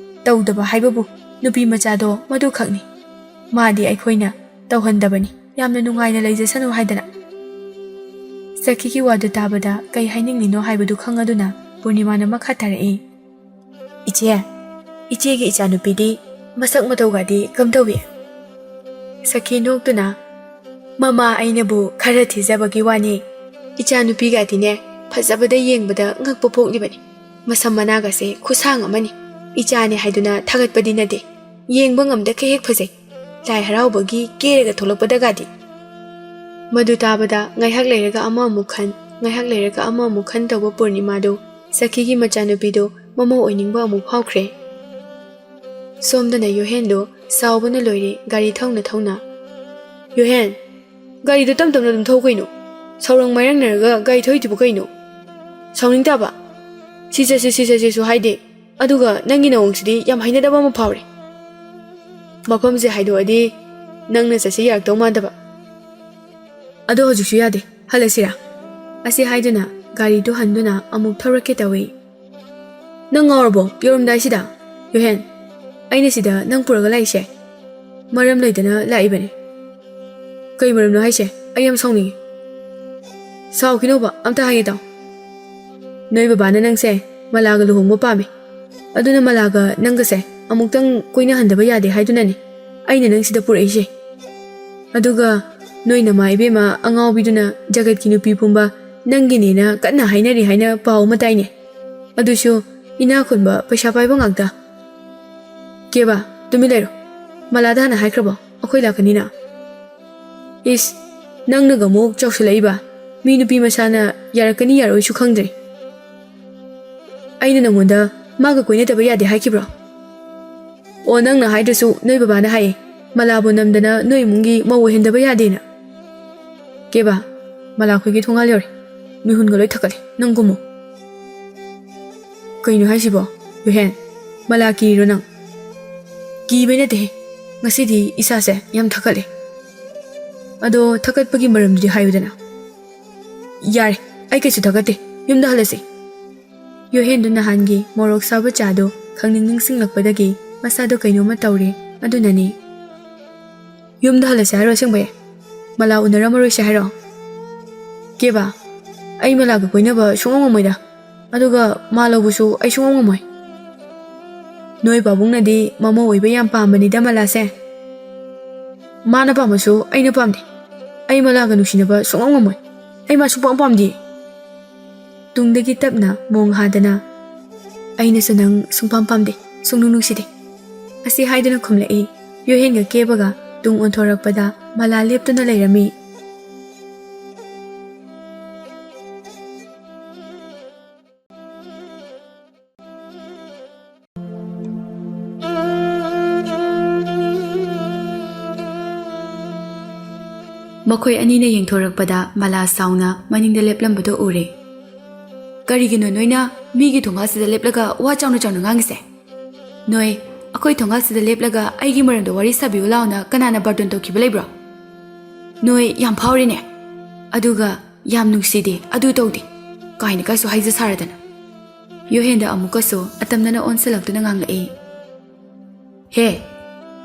ꯇꯧꯗꯕ ꯍꯥꯏꯕꯕꯨ ꯅꯨꯄꯤ ꯃꯆꯥꯗꯣ ꯃꯗꯨꯈꯛꯅꯤ. ꯃꯥꯗꯤ ꯑꯩꯈꯣꯏꯅ ꯇꯧꯍꯟꯗꯕꯅꯤ. ꯌꯥꯝꯅ ꯅꯨꯡꯉꯥꯏꯅ ꯂꯩꯖꯁꯅꯨ ꯍꯥꯏꯗꯅ. ꯁꯈꯤꯒꯤ ꯋꯥꯗꯨ ꯇꯥꯕꯗ ꯀꯩ ꯍꯥꯏꯅꯤꯡꯂꯤꯅꯣ ꯍꯥꯏꯕꯗꯨ ꯈꯪꯉꯗꯨꯅ ꯄꯨꯔꯅꯤꯃꯥꯅ ꯃꯈꯥ ꯇꯥꯔꯛꯏ. ꯏꯆꯦ, ꯏꯆꯦꯒꯤ ꯏꯆꯥꯅꯨꯄꯤꯗꯤ ꯃꯁꯛ ꯃꯇꯧꯒꯗꯤ ꯀꯝꯗꯧꯏ? ꯁꯈꯤ ꯅꯣꯛꯇꯨꯅ, ꯃꯃꯥ ꯑꯩꯅꯕꯨ ꯈꯔ ꯊꯤꯖꯕꯒꯤ ꯋꯥꯅꯤ. ꯏꯆꯥꯅꯨꯄꯤꯒꯗꯤꯅꯦ ꯐꯖꯕꯗ ꯌꯦꯡꯕꯗ ꯉꯛꯄ ꯄꯣꯛꯂꯤꯕꯅꯤ. ꯃꯁꯝ ꯃꯅꯥꯒꯁꯦ ꯈꯨꯁꯥꯡ ꯑꯃꯅꯤ. ꯏꯆꯥꯅꯦ ꯍꯥꯏꯗꯨꯅ ꯊꯥꯒꯠꯄꯗꯤ ꯅꯠꯇꯦ. ꯌꯦꯡꯕ ꯉꯝꯗꯈꯩ ꯍꯦꯛ ꯐꯖꯩ. ꯂꯥꯏ ꯍꯔꯥꯎꯕꯒꯤ ꯀꯦꯔꯒ ꯊꯣꯛꯂꯛꯄꯗꯒꯗꯤ. ꯃꯗꯨ ꯇꯥꯕꯗ ꯉꯥꯏꯍꯥꯛ ꯂꯩꯔꯒ ꯑꯃ ꯑꯃꯨꯛ ꯈꯟ, ꯉꯥꯏꯍꯥꯛ ꯂꯩꯔꯒ ꯑꯃ ꯑꯃꯨꯛ ꯈꯟ ꯇꯧꯕ ꯄꯨꯔꯅꯤꯃꯥꯗꯣ ꯁꯈꯤꯒꯤ ꯃꯆꯥꯅꯨꯄꯤꯗꯣ ꯃꯃꯧ ꯑꯣꯏꯅꯤꯡꯕ ꯑꯃꯨꯛ ꯐꯥꯎꯈ꯭ꯔꯦ. ꯁꯣꯝꯗꯅ ꯌꯣꯍꯦꯟꯗꯣ ꯁꯥꯎꯕꯅ ꯂꯣꯏꯔꯦ ꯒꯥꯔꯤ ꯊꯧꯅ ꯊꯧꯅ. ꯌꯣꯍꯦꯟ, ꯒꯥꯔꯤꯗꯣ ꯇꯞ ꯇꯞꯅ ꯑꯗꯨꯝ ꯊꯧ ꯀꯩꯅꯣ. ꯁꯧꯔꯪ ꯃꯥꯏꯔꯪꯅꯔꯒ ꯒꯥꯔꯤ ꯊꯧꯏꯗꯨꯕꯨ ꯀꯩꯅꯣ? ꯁꯥꯎꯅꯤꯡ ꯇꯥꯕ. ꯁꯤ ꯆꯠꯁꯦꯁꯨ ꯍꯥꯏꯗꯦ. ꯑꯗꯨꯒ ꯅꯪꯒꯤ ꯅꯑꯣꯡꯁꯤꯗꯤ ꯌꯥꯝ ꯍꯩꯅꯗꯕ ꯑꯃ ꯐꯥꯎꯔꯦ. ꯃꯐꯝꯁꯦ ꯍꯥꯏꯗꯣꯛꯑꯗꯤ ꯅꯪꯅ ꯆꯠꯁꯦ ꯌꯥꯔꯛꯇꯧ ꯃꯥꯟꯗꯕ. ꯑꯗꯣ ꯍꯧꯖꯤꯛꯁꯨ ꯌꯥꯗꯦ. ꯍꯜꯂꯁꯤꯔꯥ? ꯑꯁꯤ ꯍꯥꯏꯗꯨꯅ ꯒꯥꯔꯤꯗꯨ ꯍꯟꯗꯨꯅ ꯑꯃꯨꯛ ꯊꯧꯔꯛꯀꯦ ꯇꯧꯏ. ꯅꯪ ꯉꯥꯎꯔꯕꯣ ꯌꯧꯔꯝꯗꯥꯏꯁꯤꯗ? ꯌꯣꯍꯦꯟ, ꯑꯩꯅ ꯁꯤꯗ ꯅꯪ ꯄꯨꯔꯒ ꯂꯥꯛꯏꯁꯦ ꯃꯔꯝ ꯂꯩꯗꯅ ꯂꯥꯛꯏꯕꯅꯦ. ꯀꯩ ꯃꯔꯝꯅꯣ ꯍꯥꯏꯁꯦ? ꯑꯩ ꯌꯥꯝ ꯁꯥꯎꯅꯤꯡꯉꯤ. ꯁꯥꯎꯈꯤꯅꯣꯕ, ꯑꯝꯇ ꯍꯥꯏꯒꯦ ꯇꯥꯎ. ꯅꯣꯏ ꯕꯕꯥꯅ ꯅꯪꯁꯦ ꯃꯂꯥꯒ ꯂꯨꯍꯣꯡꯕ ꯄꯥꯝꯃꯤ. ꯑꯗꯨꯅ ꯃꯂꯥꯒ ꯅꯪꯒꯁꯦ ꯑꯃꯨꯛꯇꯪ ꯀꯣꯏꯅꯍꯟꯗꯕ ꯌꯥꯗꯦ ꯍꯥꯏꯗꯨꯅꯅꯤ ꯑꯩꯅ ꯅꯪ ꯁꯤꯗ ꯄꯨꯔꯛꯏꯁꯦ. ꯑꯗꯨꯒ ꯅꯣꯏ ꯅꯃꯥ ꯏꯕꯦꯝꯃ ꯑꯉꯥꯎꯕꯤꯗꯨꯅ ꯖꯒꯠꯀꯤ ꯅꯨꯄꯤ ꯄꯨꯝꯕ ꯅꯪꯒꯤꯅꯦꯅ ꯀꯟꯅ ꯍꯥꯏꯅꯔꯤ ꯍꯥꯏꯅ ꯄꯥꯎ ꯑꯃ ꯇꯥꯏꯅꯦ. ꯑꯗꯨꯁꯨ ꯏꯅꯥꯛ ꯈꯨꯟꯕ ꯄꯩꯁꯥ ꯄꯥꯏꯕ ꯉꯥꯛꯇ. ꯀꯦꯕ, ꯇꯨꯃꯤꯟ ꯂꯩꯔꯣ. ꯃꯂꯥꯗ ꯍꯥꯟꯅ ꯍꯥꯏꯈ꯭ꯔꯕꯣ ꯑꯩꯈꯣꯏ ꯂꯥꯛꯀꯅꯤꯅ? ꯏꯁ, ꯅꯪꯅꯒ ꯑꯃꯨꯛ ꯆꯥꯎꯁꯤꯜꯂꯛꯏꯕ. ꯃꯤ ꯅꯨꯄꯤ ꯃꯁꯥꯅ ꯌꯥꯔꯛꯀꯅꯤ ꯌꯥꯔꯣꯏꯁꯨ ꯈꯪꯗ꯭ꯔꯦ. ꯑꯩꯅ ꯅꯪꯉꯣꯟꯗ ꯃꯥꯒ ꯀꯣꯏꯅꯗꯕ ꯌꯥꯗꯦ ꯍꯥꯏꯈꯤꯕ꯭ꯔꯣ? ꯑꯣ, ꯅꯪꯅ ꯍꯥꯏꯗ꯭ꯔꯁꯨ ꯅꯣꯏ ꯕꯕꯥꯅ ꯍꯥꯏꯌꯦ. ꯃꯂꯥꯕꯨ ꯅꯝꯗꯅ ꯅꯣꯏ ꯏꯃꯨꯡꯒꯤ ꯃꯧ ꯑꯣꯏꯍꯟꯗꯕ ꯌꯥꯗꯦꯅ. ꯀꯦꯕ, ꯃꯂꯥꯈꯣꯏꯒꯤ ꯊꯣꯡꯒꯥꯜ ꯌꯧꯔꯦ. ꯃꯤꯍꯨꯟꯒ ꯂꯣꯏ ꯊꯛꯀꯠꯂꯦ. ꯅꯪ ꯀꯨꯝꯃꯨ. ꯀꯩꯅꯣ ꯍꯥꯏꯁꯤꯕꯣ? ꯌꯣꯍꯦꯟ, ꯃꯂꯥ ꯀꯤꯔꯤꯔꯣ ꯅꯪ? ꯀꯤꯕꯩ ꯅꯠꯇꯦꯍꯦ. ꯉꯁꯤꯗꯤ ꯏꯁꯥꯁꯦ ꯌꯥꯝ ꯊꯛꯀꯠꯂꯦ. ꯑꯗꯣ ꯊꯛꯀꯠꯄꯒꯤ ꯃꯔꯝꯗꯨꯗꯤ ꯍꯥꯏꯌꯨꯗꯅ. ꯌꯥꯔꯦ, ꯑꯩ ꯀꯩꯁꯨ ꯊꯛꯀꯠꯇꯦ. ꯌꯨꯝꯗ ꯍꯜꯂꯁꯤ. ꯌꯣꯍꯦꯟꯗꯨ ꯅꯍꯥꯟꯒꯤ ꯃꯣꯔꯣꯛ ꯁꯥꯕ ꯆꯥꯗꯣ ꯈꯪꯅꯤꯡ ꯅꯤꯡꯁꯤꯡꯂꯛꯄꯗꯒꯤ ꯃꯁꯥꯗꯣ ꯀꯩꯅꯣꯝꯃ ꯇꯧꯔꯦ. ꯑꯗꯨꯅꯅꯤ. ꯌꯨꯝꯗ ꯍꯜꯂꯁꯤ ꯍꯥꯏꯔꯣ ꯑꯁꯦꯡꯕꯩ? ꯃꯂꯥ ꯎꯅꯔꯝꯃꯔꯣꯏꯁꯦ ꯍꯥꯏꯔꯣ? ꯀꯦꯕ, ꯑꯩ ꯃꯂꯥꯒ ꯀꯣꯏꯅꯕ ꯁꯨꯡꯉꯝ ꯉꯝꯃꯣꯏꯗ. ꯑꯗꯨꯒ ꯃꯥ ꯂꯧꯕꯁꯨ ꯑꯩ ꯁꯨꯡꯉꯝ ꯉꯝꯃꯣꯏ. ꯅꯣꯏ ꯄꯥꯕꯨꯡꯅꯗꯤ ꯃꯃꯧ ꯑꯣꯏꯕ ꯌꯥꯝ ꯄꯥꯝꯕꯅꯤꯗ ꯃꯂꯥꯁꯦ. ꯃꯥꯅ ꯄꯥꯝꯃꯁꯨ ꯑꯩꯅ ꯄꯥꯝꯗꯦ. ꯑꯩ ꯃꯂꯥꯒ ꯅꯨꯡꯁꯤꯅꯕ ꯁꯨꯡꯉꯝ ꯉꯝꯃꯣꯏ. ꯑꯩ ꯃꯥ ꯁꯨꯡꯄꯥꯝ ꯄꯥꯝꯗꯦ. ꯇꯨꯡꯗꯒꯤ ꯇꯞꯅ ꯃꯣꯡ ꯍꯥꯗꯅ, ꯑꯩꯅꯁꯨ ꯅꯪ ꯁꯨꯡꯄꯥꯝ ꯄꯥꯝꯗꯦ, ꯁꯨꯡꯅꯨꯡ ꯅꯨꯡꯁꯤꯗꯦ. ꯑꯁꯤ ꯍꯥꯏꯗꯨꯅ ꯈꯨꯝꯂꯛꯏ. ꯌꯣꯍꯦꯟꯒ ꯀꯦꯕꯒ ꯇꯨꯡ ꯑꯣꯟꯊꯣꯔꯛꯄꯗ ꯃꯂꯥ ꯂꯦꯞꯇꯨꯅ ꯂꯩꯔꯝꯃꯤ. ꯃꯈꯣꯏ ꯑꯅꯤꯅ ꯌꯦꯡꯊꯣꯔꯛꯄꯗ ꯃꯂꯥ ꯁꯥꯎꯅ ꯃꯅꯤꯡꯗ ꯂꯦꯞꯂꯝꯕꯗꯣ ꯎꯔꯦ. ꯀꯔꯤꯒꯤꯅꯣ ꯅꯣꯏꯅ ꯃꯤꯒꯤ ꯊꯣꯡꯒꯥꯜꯁꯤꯗ ꯂꯦꯞꯂꯒ ꯋꯥ ꯆꯥꯎꯅ ꯆꯥꯎꯅ ꯉꯥꯡꯉꯤꯁꯦ? ꯅꯣꯏ ꯑꯩꯈꯣꯏ ꯊꯣꯡꯒꯥꯜꯁꯤꯗ ꯂꯦꯞꯂꯒ ꯑꯩꯒꯤ ꯃꯔꯝꯗ ꯋꯥꯔꯤ ꯁꯥꯕꯤꯌꯨ ꯂꯥꯎꯅ ꯀꯅꯥꯅ ꯕꯥꯔꯇꯣꯟ ꯇꯧꯈꯤꯕ ꯂꯩꯕ꯭ꯔꯣ? ꯅꯣꯏ ꯌꯥꯝ ꯐꯥꯎꯔꯤꯅꯦ. ꯑꯗꯨꯒ ꯌꯥꯝ ꯅꯨꯡꯁꯤꯗꯦ, ꯑꯗꯨ ꯇꯧꯗꯦ ꯀꯥꯏꯅ ꯀꯥꯏꯁꯨ ꯍꯥꯏꯖ ꯁꯥꯔꯗꯅ. ꯌꯣꯍꯦꯟꯗ ꯑꯃꯨꯛꯀꯁꯨ ꯑꯇꯝꯅꯅ ꯑꯣꯟꯁꯤꯜꯂꯛꯇꯨꯅ ꯉꯥꯡꯂꯛꯏ. ꯍꯦ,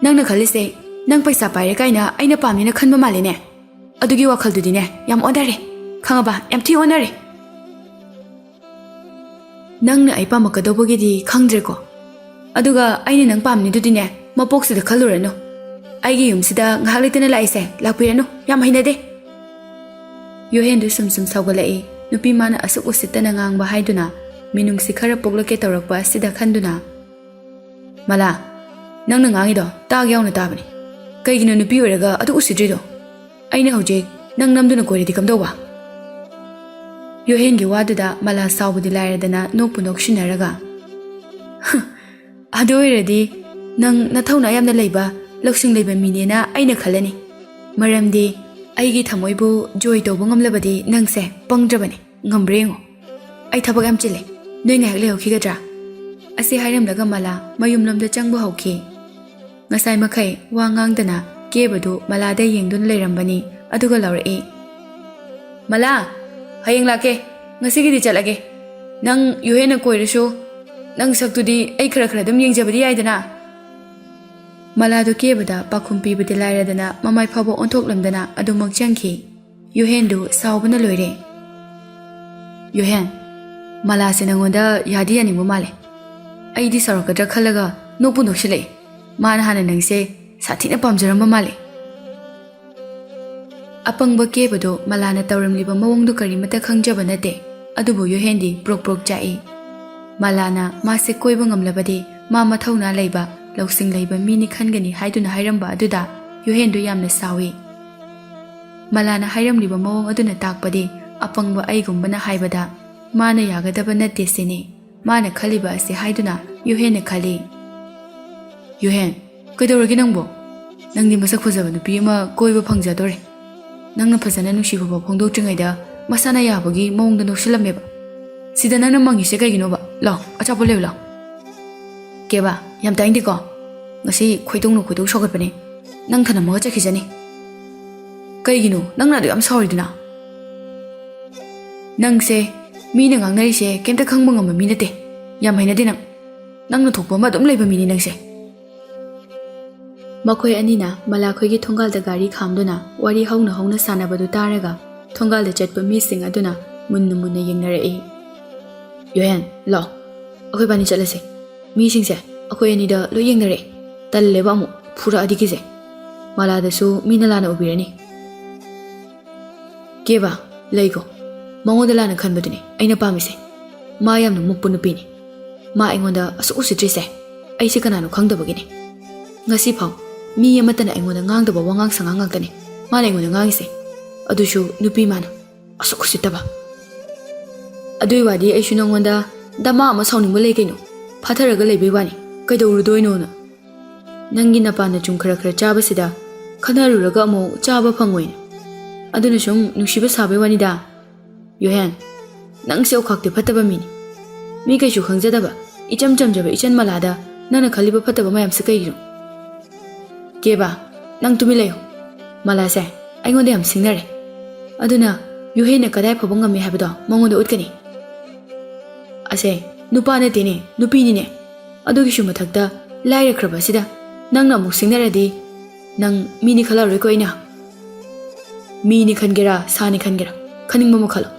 ꯅꯪꯅ ꯈꯜꯂꯤꯁꯦ ꯅꯪ ꯄꯩꯁꯥ ꯄꯥꯏꯔꯦ ꯀꯥꯏꯅ ꯑꯩꯅ ꯄꯥꯝꯅꯤꯅ ꯈꯟꯕ ꯃꯥꯜꯂꯦꯅꯦ ꯑꯗꯨꯒꯤ ꯋꯥꯈꯜꯗꯨꯗꯤꯅꯦ ꯌꯥꯝ ꯑꯣꯟꯅꯔꯦ ꯈꯪꯉꯕ ꯌꯥꯝ ꯊꯤ ꯑꯣꯟꯅꯔꯦ ꯅꯪꯅ ꯑꯩ ꯄꯥꯝꯃꯛꯀꯗꯧꯕꯒꯤꯗꯤ ꯈꯪꯗ꯭ꯔꯦꯀꯣ ꯑꯗꯨꯒ ꯑꯩꯅ ꯅꯪ ꯄꯥꯝꯅꯤꯗꯨꯗꯤꯅꯦ ꯃꯄꯣꯛꯁꯤꯗ ꯈꯜꯂꯨꯔꯅꯨ ꯑꯩꯒꯤ ꯌꯨꯝꯁꯤꯗ ꯉꯥꯏꯍꯥꯛ ꯂꯩꯇꯅ ꯂꯥꯛꯏꯁꯦ ꯂꯥꯛꯄꯤꯔꯅꯨ ꯌꯥꯝ ꯍꯩꯅꯗꯦ ꯌꯣꯍꯦꯟꯗꯨ ꯁꯨꯝ ꯊꯧꯒꯠꯂꯛꯏ ꯅꯨꯄꯤ ꯃꯥꯅ ꯑꯁꯨꯛ ꯎꯁꯤꯠꯇꯅ ꯉꯥꯡꯕ ꯍꯥꯏꯗꯨꯅ ꯃꯤꯅꯨꯡꯁꯤ ꯈꯔ ꯄꯣꯛꯂꯛꯀꯦ ꯇꯧꯔꯛꯄ ꯑꯁꯤꯗ ꯈꯟꯗꯨꯅ ꯃꯂꯥ ꯅꯪꯅ ꯉꯥꯡꯉꯤꯗꯣ ꯇꯥꯒ ꯌꯥꯎꯅ ꯇꯥꯕꯅꯤ ꯀꯩꯒꯤꯅꯣ ꯅꯨꯄꯤ ꯑꯣꯏꯔꯒ ꯑꯗꯨ ꯎꯁꯤꯠꯇ꯭ꯔꯤꯗꯣ ꯑꯩꯅ ꯍꯧꯖꯤꯛ ꯅꯪ ꯅꯝꯗꯨꯅ ꯀꯣꯏꯔꯗꯤ ꯀꯝꯗꯧꯕ ꯌꯣꯍꯦꯟꯒꯤ ꯋꯥꯗꯨꯗ ꯃꯂꯥ ꯁꯥꯎꯕꯗꯤ ꯂꯥꯏꯔꯗꯅ ꯅꯣꯛꯄꯨ ꯅꯣꯛꯁꯤꯟꯅꯔꯒ ꯑꯗꯨ ꯑꯣꯏꯔꯗꯤ ꯅꯪ ꯅꯊꯧꯅꯥ ꯌꯥꯝꯅ ꯂꯩꯕ ꯂꯧꯁꯤꯡ ꯂꯩꯕ ꯃꯤꯅꯦꯅ ꯑꯩꯅ ꯈꯜꯂꯅꯤ ꯃꯔꯝꯗꯤ ꯑꯩꯒꯤ ꯊꯃꯣꯏꯕꯨ ꯖꯣꯏ ꯇꯧꯕ ꯉꯝꯂꯕꯗꯤ ꯅꯪꯁꯦ ꯄꯪꯗ꯭ꯔꯕꯅꯤ ꯉꯝꯕ꯭ꯔꯥ ꯌꯦꯡꯉꯣ ꯑꯩ ꯊꯕꯛ ꯌꯥꯝ ꯆꯤꯜꯂꯦ ꯅꯣꯏ ꯉꯥꯏꯍꯥꯛ ꯂꯩꯍꯧꯈꯤꯒꯗ꯭ꯔꯥ ꯑꯁꯤ ꯍꯥꯏꯔꯝꯂꯒ ꯃꯂꯥ ꯃꯌꯨꯝꯂꯣꯝꯗ ꯆꯪꯕ ꯍꯧꯈꯤ ꯉꯁꯥꯏ ꯃꯈꯩ ꯋꯥ ꯉꯥꯡꯗꯅ ꯀꯦꯕꯗꯨ ꯃꯂꯥꯗ ꯌꯦꯡꯗꯨꯅ ꯂꯩꯔꯝꯕꯅꯤ ꯑꯗꯨꯒ ꯂꯥꯎꯔꯛꯏ ꯃꯂꯥ ꯍꯌꯦꯡ ꯂꯥꯛꯀꯦ ꯉꯁꯤꯒꯤꯗꯤ ꯆꯠꯂꯒꯦ ꯅꯪ ꯌꯣꯍꯦꯟꯅ ꯀꯣꯏꯔꯁꯨ ꯅꯪ ꯁꯛꯇꯨꯗꯤ ꯑꯩ ꯈꯔ ꯑꯗꯨꯝ ꯌꯦꯡꯖꯕꯗꯤ ꯌꯥꯏꯗꯅ ꯃꯂꯥꯗꯨ ꯀꯦꯕꯗ ꯄꯥꯈꯨꯝ ꯄꯤꯕꯗꯤ ꯂꯥꯏꯔꯗꯅ ꯃꯃꯥꯏ ꯐꯥꯎꯕ ꯑꯣꯟꯊꯣꯛꯂꯝꯗꯅ ꯑꯗꯨꯃꯛ ꯆꯪꯈꯤ ꯌꯣꯍꯦꯟꯗꯨ ꯁꯥꯎꯕꯅ ꯂꯣꯏꯔꯦ ꯌꯣꯍꯦꯟ ꯃꯂꯥꯁꯦ ꯅꯪꯉꯣꯟꯗ ꯌꯥꯗꯤ ꯌꯥꯅꯤꯡꯕ ꯃꯥꯜꯂꯦ ꯑꯩꯗꯤ ꯁꯥꯎꯔꯛꯀꯗ꯭ꯔꯥ ꯈꯜꯂꯒ ꯅꯣꯛꯄꯨ ꯅꯣꯛꯁꯤꯜꯂꯛꯏ ꯃꯥꯅ ꯍꯥꯟꯅ ꯅꯪꯁꯦ ꯁꯥꯊꯤꯅ ꯄꯥꯝꯖꯔꯝꯕ ꯃꯥꯜꯂꯦ ꯑꯄꯪꯕ ꯀꯦꯕꯗꯨ ꯃꯂꯥꯅ ꯇꯧꯔꯝꯂꯤꯕ ꯃꯑꯣꯡꯗꯨ ꯀꯔꯤꯃꯠꯇ ꯈꯪꯖꯕ ꯅꯠꯇꯦ ꯑꯗꯨꯕꯨ ꯌꯣꯍꯦꯟꯗꯤ ꯄ꯭ꯔꯣꯛ ꯄ꯭ꯔꯣꯛ ꯆꯥꯛꯏ ꯃꯂꯥꯅ ꯃꯥꯁꯦ ꯀꯣꯏꯕ ꯉꯝꯂꯕꯗꯤ ꯃꯥ ꯃꯊꯧꯅꯥ ꯂꯩꯕ ꯂꯧꯁꯤꯡ ꯂꯩꯕ ꯃꯤꯅꯤ ꯈꯟꯒꯅꯤ ꯍꯥꯏꯗꯨꯅ ꯍꯥꯏꯔꯝꯕ ꯑꯗꯨꯗ ꯌꯣꯍꯦꯟꯗꯨ ꯌꯥꯝꯅ ꯁꯥꯎꯏ ꯃꯂꯥꯅ ꯍꯥꯏꯔꯝꯂꯤꯕ ꯃꯑꯣꯡ ꯑꯗꯨꯅ ꯇꯥꯛꯄꯗꯤ ꯑꯄꯪꯕ ꯑꯩꯒꯨꯝꯕꯅ ꯍꯥꯏꯕꯗ ꯃꯥꯅ ꯌꯥꯒꯗꯕ ꯅꯠꯇꯦ ꯁꯤꯅꯤ ꯃꯥꯅ ꯈꯜꯂꯤꯕ ꯑꯁꯤ ꯍꯥꯏꯗꯨꯅ ꯌꯣꯍꯦꯟꯅ ꯈꯜꯂꯤ ꯌꯣꯍꯦꯟ ꯀꯩꯗꯧꯔꯒꯦ ꯅꯪꯕꯨ ꯅꯪꯗꯤ ꯃꯁꯛ ꯐꯖꯕ ꯅꯨꯄꯤ ꯑꯃ ꯀꯣꯏꯕ ꯐꯪꯖꯗꯣꯔꯦ ꯅꯪꯅ ꯐꯖꯅ ꯅꯨꯡꯁꯤꯕꯐꯥꯎ ꯐꯣꯡꯗꯣꯛꯇ꯭ꯔꯤꯉꯩꯗ ꯃꯁꯥꯅ ꯌꯥꯕꯒꯤ ꯃꯑꯣꯡꯗ ꯅꯣꯛꯁꯤꯜꯂꯝꯃꯦꯕ ꯁꯤꯗ ꯅꯪꯅ ꯃꯪꯉꯤꯁꯦ ꯀꯩꯒꯤꯅꯣꯕ ꯂꯥꯎ ꯑꯆꯥꯄꯣꯠ ꯂꯩꯌꯨ ꯂꯥꯎ ꯀꯦꯕꯥ ꯌꯥꯝ ꯇꯥꯏꯅꯗꯦꯀꯣ ꯉꯁꯤ ꯈꯣꯏꯗꯧ ꯁꯧꯒꯠꯄꯅꯦ ꯅꯪ ꯊꯅꯝꯃꯒ ꯆꯠꯈꯤꯖꯅꯤ ꯀꯩꯒꯤꯅꯣ ꯅꯪꯅ ꯑꯗꯨ ꯌꯥꯝ ꯁꯥꯎꯔꯤꯗꯨꯅ ꯅꯪꯁꯦ ꯃꯤꯅ ꯉꯥꯡꯅꯔꯤꯁꯦ ꯀꯩꯝꯇ ꯈꯪꯕ ꯉꯝꯕ ꯃꯤ ꯅꯠꯇꯦ ꯌꯥꯝ ꯍꯩꯅꯗꯦ ꯅꯪꯅ ꯊꯣꯛꯄ ꯑꯃ ꯑꯗꯨꯝ ꯂꯩꯕ ꯃꯤꯅꯤ ꯅꯪꯁꯦ ꯃꯈꯣꯏ ꯑꯅꯤꯅ ꯃꯂꯥꯈꯣꯏꯒꯤ ꯊꯣꯡꯒꯥꯜꯗ ꯒꯥꯔꯤ ꯈꯥꯝꯗꯨꯅ ꯋꯥꯔꯤ ꯍꯧꯅ ꯍꯧꯅ ꯁꯥꯟꯅꯕꯗꯨ ꯇꯥꯔꯒ ꯊꯣꯡꯒꯥꯜꯗ ꯆꯠꯄ ꯃꯤꯁꯤꯡ ꯑꯗꯨꯅ ꯃꯨꯟꯅ ꯃꯨꯟꯅ ꯌꯦꯡꯅꯔꯛꯏ ꯌꯣꯍꯦꯟ ꯂꯥꯎ ꯑꯩꯈꯣꯏ ꯕꯥꯅꯤ ꯆꯠꯂꯁꯦ ꯃꯤꯁꯤꯡꯁꯦ ꯑꯩꯈꯣꯏ ꯑꯅꯤꯗ ꯂꯣꯏ ꯌꯦꯡꯅꯔꯛꯑꯦ ꯇꯜꯂꯦꯕ ꯑꯃꯨꯛ ꯐꯨꯔꯛꯑꯗꯤ ꯀꯤꯖꯩ ꯃꯂꯥꯗꯁꯨ ꯃꯤꯅ ꯂꯥꯟꯅ ꯎꯕꯤꯔꯅꯤ ꯀꯦꯕꯥ ꯂꯩꯀꯣ ꯃꯉꯣꯟꯗ ꯂꯥꯟꯅ ꯈꯟꯕꯗꯨꯅꯤ ꯑꯩꯅ ꯄꯥꯝꯃꯤꯁꯦ ꯃꯥ ꯌꯥꯝꯅ ꯃꯨꯛꯄ ꯅꯨꯄꯤꯅꯤ ꯃꯥ ꯑꯩꯉꯣꯟꯗ ꯑꯁꯨꯛ ꯎꯁꯤꯠꯇ꯭ꯔꯤꯁꯦ ꯑꯩꯁꯦ ꯀꯅꯥꯅꯣ ꯈꯪꯗꯕꯒꯤꯅꯤ ꯉꯁꯤꯐꯥꯎ ꯃꯤ ꯑꯃꯠꯇꯅ ꯑꯩꯉꯣꯟꯗ ꯉꯥꯡꯗꯕ ꯋꯥꯉꯥꯡ ꯁꯉꯥꯡ ꯉꯥꯛꯇꯅꯤ ꯃꯥꯅ ꯑꯩꯉꯣꯟꯗ ꯉꯥꯡꯉꯤꯁꯦ ꯑꯗꯨꯁꯨ ꯅꯨꯄꯤ ꯃꯥꯅ ꯑꯁꯨꯛ ꯎꯁꯤꯠꯇꯕ ꯑꯗꯨꯏ ꯋꯥꯗꯤ ꯑꯩꯁꯨ ꯅꯉꯣꯟꯗ ꯗꯃꯥ ꯑꯃ ꯁꯥꯎꯅꯤꯡꯕ ꯂꯩ ꯀꯩꯅꯣ ꯐꯥꯊꯔꯒ ꯂꯩꯕꯩ ꯋꯥꯅꯤ ꯀꯩꯗꯧꯔꯨꯗꯣꯏꯅꯣꯅ ꯅꯪꯒꯤ ꯅꯄꯥꯟꯅ ꯆꯨꯝ ꯈꯔ ꯆꯥꯕꯁꯤꯗ ꯈꯟꯅꯔꯨꯔꯒ ꯑꯃꯨꯛ ꯆꯥꯕ ꯐꯪꯉꯣꯏꯅ ꯑꯗꯨꯅ ꯁꯨꯝ ꯅꯨꯡꯁꯤꯕ ꯁꯥꯕꯩ ꯋꯥꯅꯤꯗ ꯌꯣꯍꯦꯟ ꯅꯪꯁꯦ ꯑꯣꯈꯥꯛꯇꯤ ꯐꯠꯇꯕ ꯃꯤꯅꯤ ꯃꯤ ꯀꯩꯁꯨ ꯈꯪꯖꯗꯕ ꯏꯆꯝ ꯆꯝꯖꯕ ꯏꯆꯟ ꯃꯂꯥꯗ ꯅꯪꯅ ꯈꯜꯂꯤꯕ ꯐꯠꯇꯕ ꯃꯌꯥꯝꯁꯦ ꯀꯩꯒꯤꯅꯣ ꯀꯦꯕꯥ ꯅꯪ ꯇꯨꯃꯤꯟ ꯂꯩꯌꯨ ꯃꯂꯥꯁꯦ ꯑꯩꯉꯣꯟꯗ ꯌꯥꯝ ꯁꯤꯡꯅꯔꯦ ꯑꯗꯨꯅ ꯌꯣꯍꯦꯟꯅ ꯀꯗꯥꯏ ꯐꯥꯎꯕ ꯉꯝꯃꯤ ꯍꯥꯏꯕꯗꯣ ꯃꯉꯣꯟꯗ ꯎꯠꯀꯅꯤ ꯑꯁꯦ ꯅꯨꯄꯥ ꯅꯠꯇꯦꯅꯦ ꯅꯨꯄꯤꯅꯤꯅꯦ ꯑꯗꯨꯒꯤꯁꯨ ꯃꯊꯛꯇ ꯂꯥꯏꯔꯈ꯭ꯔꯕ ꯑꯁꯤꯗ ꯅꯪꯅ ꯑꯃꯨꯛ ꯁꯤꯡꯅꯔꯗꯤ ꯅꯪ ꯃꯤꯅꯤ ꯈꯜꯂꯔꯣꯏꯀꯣ ꯑꯩꯅ ꯃꯤꯅꯤ ꯈꯟꯒꯦꯔꯥ ꯁꯥꯅꯤ ꯈꯟꯒꯦꯔꯥ ꯈꯟꯅꯤꯡꯕ ꯑꯃ ꯈꯜꯂꯣ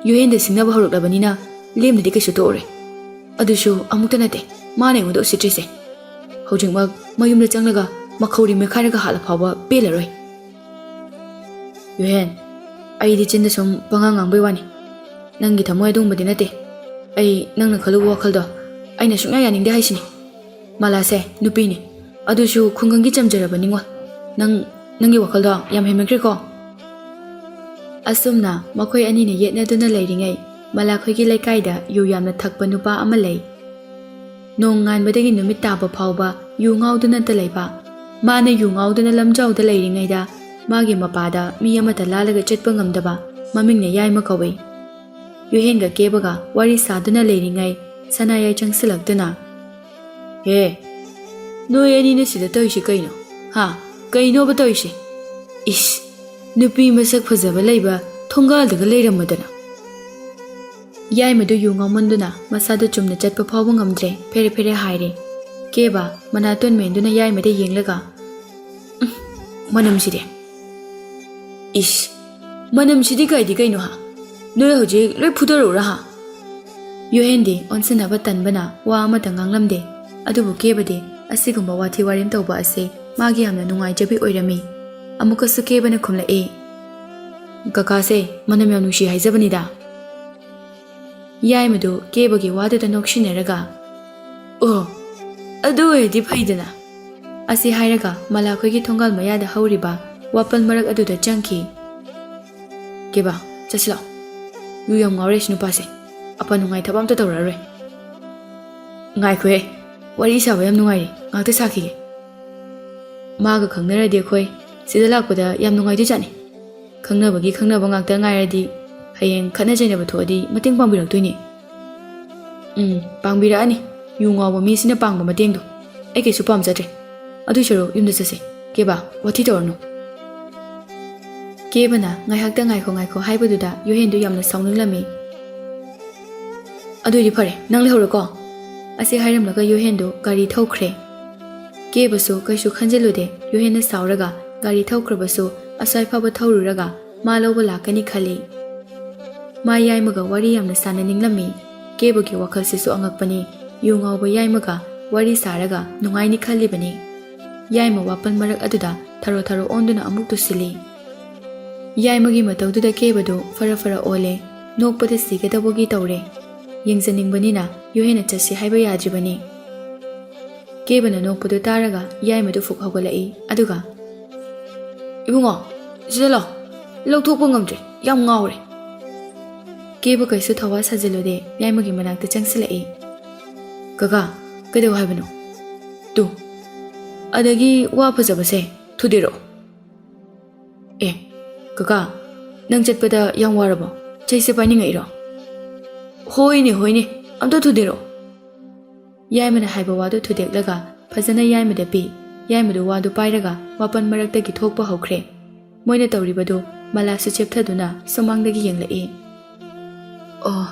ꯌꯣꯍꯦꯟꯗ ꯁꯤꯡꯅꯕ ꯍꯧꯔꯛꯂꯕꯅꯤꯅ ꯂꯦꯝꯅꯗꯤ ꯀꯩꯁꯨ ꯇꯣꯛꯑꯔꯣꯏ ꯑꯗꯨꯁꯨ ꯑꯃꯨꯛꯇ ꯅꯠꯇꯦ ꯃꯥꯅ ꯑꯩꯉꯣꯟꯗ ꯎꯁꯤꯠꯇ꯭ꯔꯤꯁꯦ ꯍꯧꯖꯤꯛꯃꯛ ꯃꯌꯨꯝꯗ ꯆꯪꯂꯒ ꯃꯈꯧꯔꯤ ꯃꯦꯈꯥꯏꯔꯒ ꯍꯥꯠꯂ ꯐꯥꯎꯕ ꯄꯦꯜꯂꯔꯣꯏ ꯌꯣꯍꯦꯟ ꯑꯩꯗꯤ ꯆꯤꯟꯗ ꯁꯨꯝ ꯄꯉꯥꯡ ꯉꯥꯡꯕꯩ ꯋꯥꯅꯤ ꯅꯪꯒꯤ ꯊꯃꯣꯏ ꯑꯗꯨꯒꯨꯝꯕꯗꯤ ꯅꯠꯇꯦ ꯑꯩ ꯅꯪꯅ ꯈꯜꯂꯨꯕ ꯋꯥꯈꯜꯗꯣ ꯑꯩꯅ ꯁꯨꯡꯌꯥ ꯌꯥꯅꯤꯡꯗꯦ ꯍꯥꯏꯁꯤꯅꯤ ꯃꯂꯥꯁꯦ ꯅꯨꯄꯤꯅꯤ ꯑꯗꯨꯁꯨ ꯈꯨꯡꯒꯪꯒꯤ ꯆꯝꯖꯔꯕ ꯅꯤꯡꯉꯣꯜ ꯅꯪꯒꯤ ꯋꯥꯈꯜꯗꯣ ꯌꯥꯝ ꯍꯦꯟꯃꯟꯈ꯭ꯔꯦꯀꯣ ꯑꯁꯨꯝꯅ ꯃꯈꯣꯏ ꯑꯅꯤꯅ ꯌꯦꯠꯅꯗꯨꯅ ꯂꯩꯔꯤꯉꯩ ꯃꯂꯥꯈꯣꯏꯒꯤ ꯂꯩꯀꯥꯏꯗ ꯌꯨ ꯌꯥꯝꯅ ꯊꯛꯄ ꯅꯨꯄꯥ ꯑꯃ ꯂꯩ ꯅꯣꯡ ꯉꯥꯟꯕꯗꯒꯤ ꯅꯨꯃꯤꯠ ꯇꯥꯕ ꯐꯥꯎꯕ ꯌꯨ ꯉꯥꯎꯗꯨꯅꯇ ꯂꯩꯕ ꯃꯥꯅ ꯌꯨ ꯉꯥꯎꯗꯨꯅ ꯂꯝꯖꯥꯎꯗ ꯂꯩꯔꯤꯉꯩꯗ ꯃꯥꯒꯤ ꯃꯄꯥꯗ ꯃꯤ ꯑꯃꯠꯇ ꯂꯥꯜꯂꯒ ꯆꯠꯄ ꯉꯝꯗꯕ ꯃꯃꯤꯡꯅ ꯌꯥꯏꯃ ꯀꯧꯏ ꯌꯣꯍꯦꯟꯒ ꯀꯦꯕꯒ ꯋꯥꯔꯤ ꯁꯥꯗꯨꯅ ꯂꯩꯔꯤꯉꯩ ꯁꯅꯥꯌꯥꯏ ꯆꯪꯁꯤꯜꯂꯛꯇꯨꯅ ꯍꯦ ꯅꯣꯏ ꯑꯅꯤꯅ ꯁꯤꯗ ꯇꯧꯔꯤꯁꯤ ꯀꯩꯅꯣ ꯀꯩꯅꯣꯕ ꯇꯧꯔꯤꯁꯤ ꯏꯁ ꯅꯨꯄꯤ ꯃꯁꯛ ꯐꯖꯕ ꯂꯩꯕ ꯊꯣꯡꯒꯥꯜꯗꯒ ꯂꯩꯔꯝꯃꯗꯅ ꯌꯥꯏꯃꯗꯨ ꯌꯨ ꯉꯥꯎꯃꯟꯗꯨꯅ ꯃꯁꯥꯗꯨ ꯆꯨꯝꯅ ꯆꯠꯄ ꯐꯥꯎꯕ ꯉꯝꯗ꯭ꯔꯦ ꯐꯦꯔꯦ ꯐꯦꯔꯦ ꯍꯥꯏꯔꯦ ꯀꯦꯕ ꯃꯅꯥꯇꯣꯟ ꯃꯦꯟꯗꯨꯅ ꯌꯥꯏꯃꯗ ꯌꯦꯡꯂꯒ manamsidi ish manamsidi kaino ha noi hojik loi phudarura ha Yohendi onsinaba tanbana wa amata nganglamde adubu kebade asigumba wathi warim tawba ase magi yamna nungai jabi oirami amuka su kebana khumla e kaka se manam yam nushi haizabani da yai madu kebagi wadu da nokshineraga oh adu edi phaidana asi hairaga mala khogi thongal maya da hauriba wapal marak adu da changki keba chasla yu yam ngawresh nu pase apa nungai thabam ta tawraroi ngai khwe wari sa bayam nungai ngakta sakhi maga khangnara de khoi sida lakpada yam nungai du jani khangnabagi khangnaba ngakta ngairadi hayeng khana jaina bathodi mating pangbirak toini pangbira ani yu ngawa mi sina pangba mateng do ai ke su pam jatre adu chero yumda chase keba wathi torno kebana ngai hakta ngai kho haibaduda yohendu yamna saunglami adui phare nang lehore ko ase hairam laga yohendu gari thaukhre kebasu kaisu khanjelude yohenna sauraga gari thaukhrabasu asai phaba thaururaga maloba lakani khali mayai maga wari yamna sananinglami kebagi wakhal sisu angakpani yungawba yaimaga wari saraga nungaini khali bani yaima wapan marak aduda tharo onduna amuk tu sili yaimagi mataududa kebadu fara ole nokpada sigadabogi tawre yengzaningbani na yohena chasi haiba yajibani kebana nokpadu taraga yaimadu fuk hawgalai aduga ibungo sidalo lawthokpa ngamdre yam ngawre keba kaisu thawa sajilude yaimagi manakta changsilai kaka kaido haibano tu adagi wa phajabase thudiro kaka nang chatpada yam warabo chaise paningai ro hoine amto thudiro yaimana haiba wadu thudeklaga phajana yaimada pi yaimadu wadu pairaga wapan maraktagi thokpa hawkhre moina tawribadu malasu chepthaduna somangdagi yenglai oh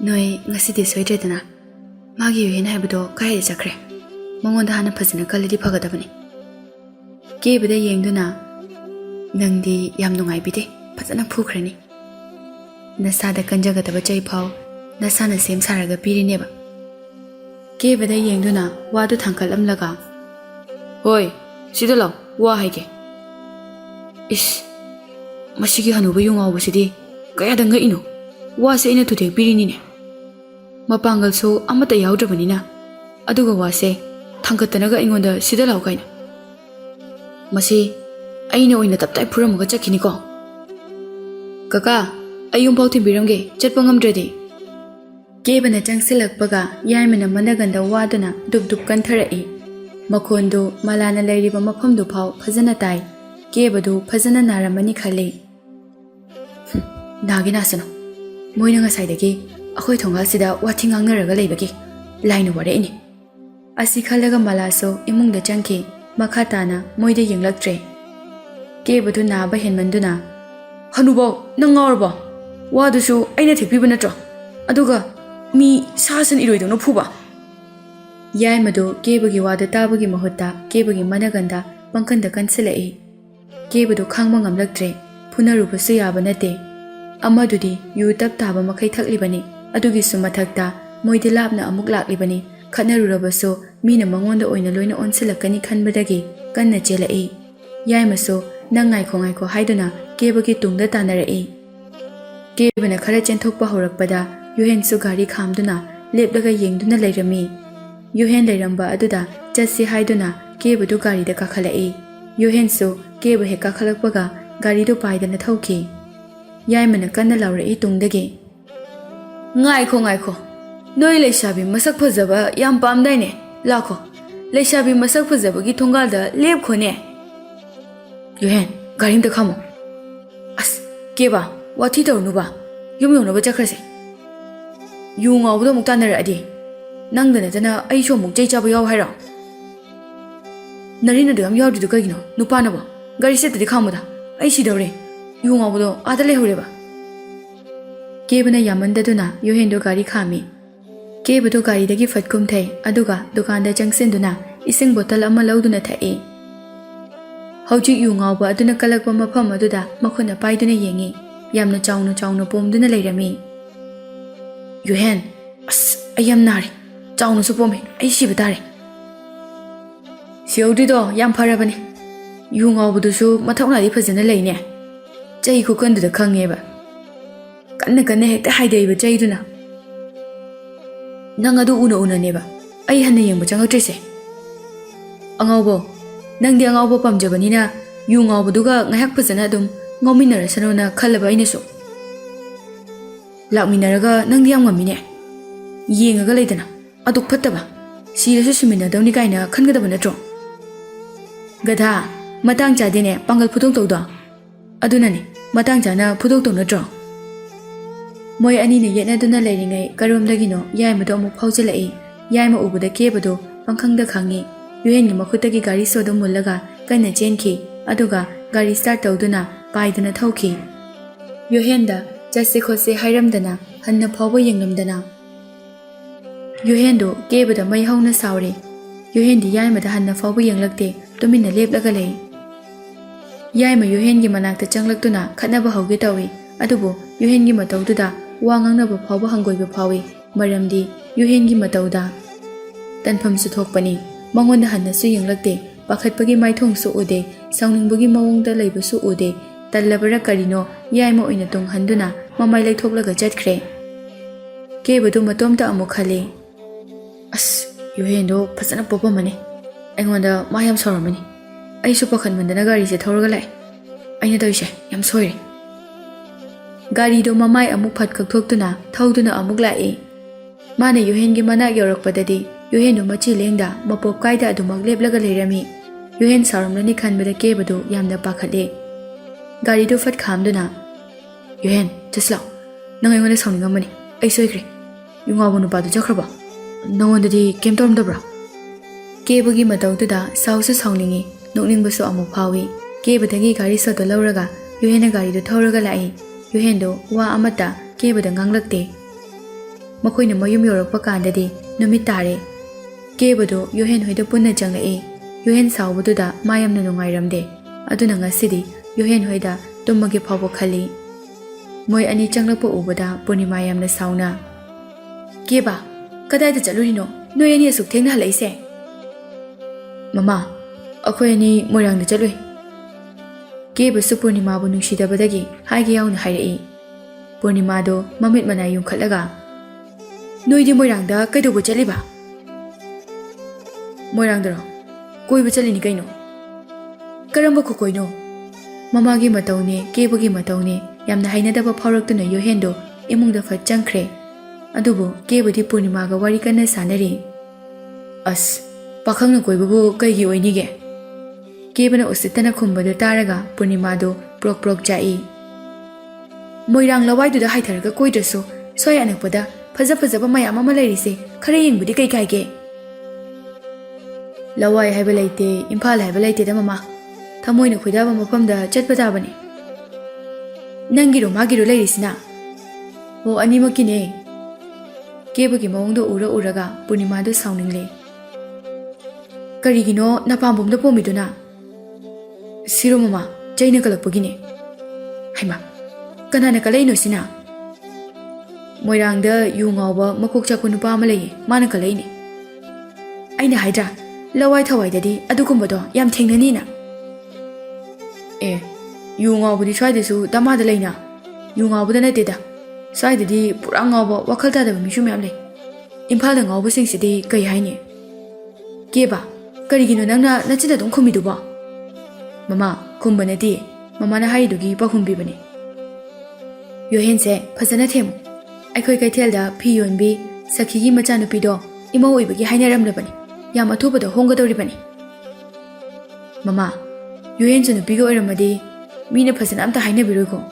noi ngasidi soidredana magi yohen haibado kai chakre mongonda hana phajana kalidi phagadabani kebada yengduna nangdi yam nungai bide phajana phukhrani nasada kanjagadaba chai phau nasana sem saraga pirineba kebada yengduna wadu thangkalamlaga hoi sidalo wa haige ish masigi hanuba yungawbasidi kayadanga ino wase ina thudek pirinine mapangal so amata yawdrabanina aduga wase thangkatanaga ingonda sidalaw kaina masi aina oina taptai phuramaga chakhini ko kaka ayum pau thimbiramge chatpa ngamdradi kebana changsilakpaga yaimana managanda waduna dubdub kanthara'i makhondu malana leiriba mafamdu phau phajana tai kebadu phajana naramani khali nagina sano moina ngasaidagi akhoi thongalsida wathi ngangnaraga leibagi lainu wareini asi khalaga malaso imungda changki makhatana moide yenglaktre kebadu naba henmanduna hanubo nangawrbo wadusu aina thikpiba natro aduga mi sasan iroidona phuba yaimadu kebagi wada tabagi mahutta kebagi managanda pangkanda kansilai kebadu khangma ngamlaktre phunarubasu yaba nate amadudi yu tap taba makai thaklibani adugi sumathakta moidi labna amuk laklibani khanarurabasu mina mangonda oina loina onsilakani khanbadagi kanna chelai yaimaso nangai khongai ko haiduna kebagi tungda tanarai kebana khara chenthokpa horakpada yohen su gari khamduna lepdaga yengduna leirami yohen leiramba aduda chasi haiduna kebadu gari da kakhalai yohen su keba he kakhalakpaga gari do paidana thauki yaimana kanna laurai tungdagi ngai kho noi leisabi masak phajaba yam pamdaine lakho leisabi masak phajabagi thongalda lep khone yohen garim da khamo as keba wathi tawnuba yum yonaba chakrase yu ngawdo muktanaradi nangdana jana ai so muk jai chaba yaw haira narina dam yawdu du kagino nupana ba gari se tadi khamuda ai si dawre yu ngawdo adale horeba kebana yamandaduna yohendo gari khami kebado gari dagi fatkum thai aduga dukanda changsenduna ising bottle ama lauduna thai Hꯧjik yu ngauba aduna kalakpa mafam aduda makhuna paiduna yengi. Yamna chauna pomduna leirami. Yuhen, ayam nari. Chauna su pome, ai shiba tare. Siyaudrido yam farabani. Yu ngaubadusu mathaunadi fazana leine. Chai kukanduda khangeba. Kanna hekta haidaiba chaiduna. Nang adu una neba. Ai hanna yengba changaktrese. Angaubo, nangdi angaubo pamjabanina yu ngaubaduga ngayak fazana adum ngauminarasano khalaba ainasu. Lakminaraga nangdi yam ngamine. Yengaga leidana aduk phattaba. Sirasu suminadawni kaina khangadaba natro. Gadha, matang chadine pangal phudong tawda. Adunani, matang chana phudong taw natro. Moi ani ne yetna duna leiringai karomdagino yaimado amuk phaujalai. Yaima ubada kebado pangkhangda khangi. Yuhen ni makhutagi gari sodo mullaga kana chenki. Aduga gari start tawduna paiduna thauki. Yuhenda jase khose hairamdana hanna phawba yenglamdana. Yuhendo kebada mai hauna sauri. Yuhendi yaimada hanna phawba yenglakte tumina leplaga lei. Yaima Yuhengi manakta changlaktuna khatnaba hauge tawi. Adubu Yuhengi matawduda wa ngangnaba phawba hangoiba phawi. Maramdi Yuhengi matawda tanphamsu thokpani. Mangonda hanna su yenglakte pakhatpagi maithong su ude sauningbugi mawongda leiba su ude tallabara karino yaima oina tung handuna mamai leithoklaga chatkre. Kebadu matomta amuk khale. Yuhendo phasana popamani. Aingonda mayam soramani. Ai su pakhanmandana gari se thoraga lai. Aina toise yam soire. Gari do mamai amuk phat kakthokduna thauduna amuk lai. Mana Yuhengi manak yorakpadadi Yuhendo machi lengda mapop kaida adumak leplaga leirami. Yuhen saramlani khanbada kebadu yamda pakhale. Gari do fat khamduna. Yuhen, just law. Nang aingona sauningamani. Ai soikre. Yungabu nupadu chakraba. Nangondadi kem tormdabra. Kebagi matawduda sausu sauningi. Nokningbasu amuk phawi. Kebadagi gari soto lauraga Yuhena gari do thoraga lai. Yuhendo wa amata kebada nganglakte. Makoina mayum yorakpa kandadi numit tare. Kebado Yuhen hoida punna changlai. Yuhen saubaduda mayamna nungairamde. Aduna ngasidi Yuhen hoida tummagi phawba khali. Moi ani changlakpa ubada Purnima yamna sauna. Keba, kadaida chalurino? Noi ani asuk thengna halaise. Mama, akhoi ani moirangda chalui. Keba su Purnima bu nungsidabadagi haigi yauna hairai. Purnima do mamit mana yungkhatlaga. Noidi moirangda kaidoba chaliba. Moirangdaro, koiba chalini kaino. Karamba kokoino. Mamagi matawne, kebagi matawne, yamna hainadaba phawraktuna Yuhendo imungda fat changkhre. Adubu kebadi Purnimaga wari kana sanari. Pakhangna koibabu kaigi oinige. Kebana usitana khumbada taraga Purnimado prok jai. Moirang lawaiduda haitharaga koidrasu soy anakpada fazaba mayam ama lairise khare yengbudi kai kaige. Lawai haiba laite, Imphal haiba laite da mama. Thamoina khoidaba mafamda chatpa tabani. Nangiro magiro lairisina. O animakine. Kebagi mawongdo uraga Purnimado sauningle. Karigino napambumda pomiduna. Siro mama, jaina kalakpagine. Haima, kanana kalaino sina. Moirangda yu ngauba makok chakpa nupa ama laye, mana kalaini. Aina haidra. Lawai thawaidadi adugumbado yam thengnanina. Yu ngaubudi swaidasu damada laina. Yu ngaubuda nateda. Swaidadi pura ngauba wakhal tadaba mishu myam lay. Imphalda ngaubasingsidi kai haini. Keba, karigino nangna nachida dum khumiduba. Mama, khumbanati. Mama na haidugi pakhumbi Yuhense phasana themu. Aikhoi kaithelda phi yonbi sakhigi machanupido ima oibagi hainaramlabani. Yam athubada hongadoribani. Mama, Yuhen chanu pigo oiramadi mina phasana amta hainabiroiko.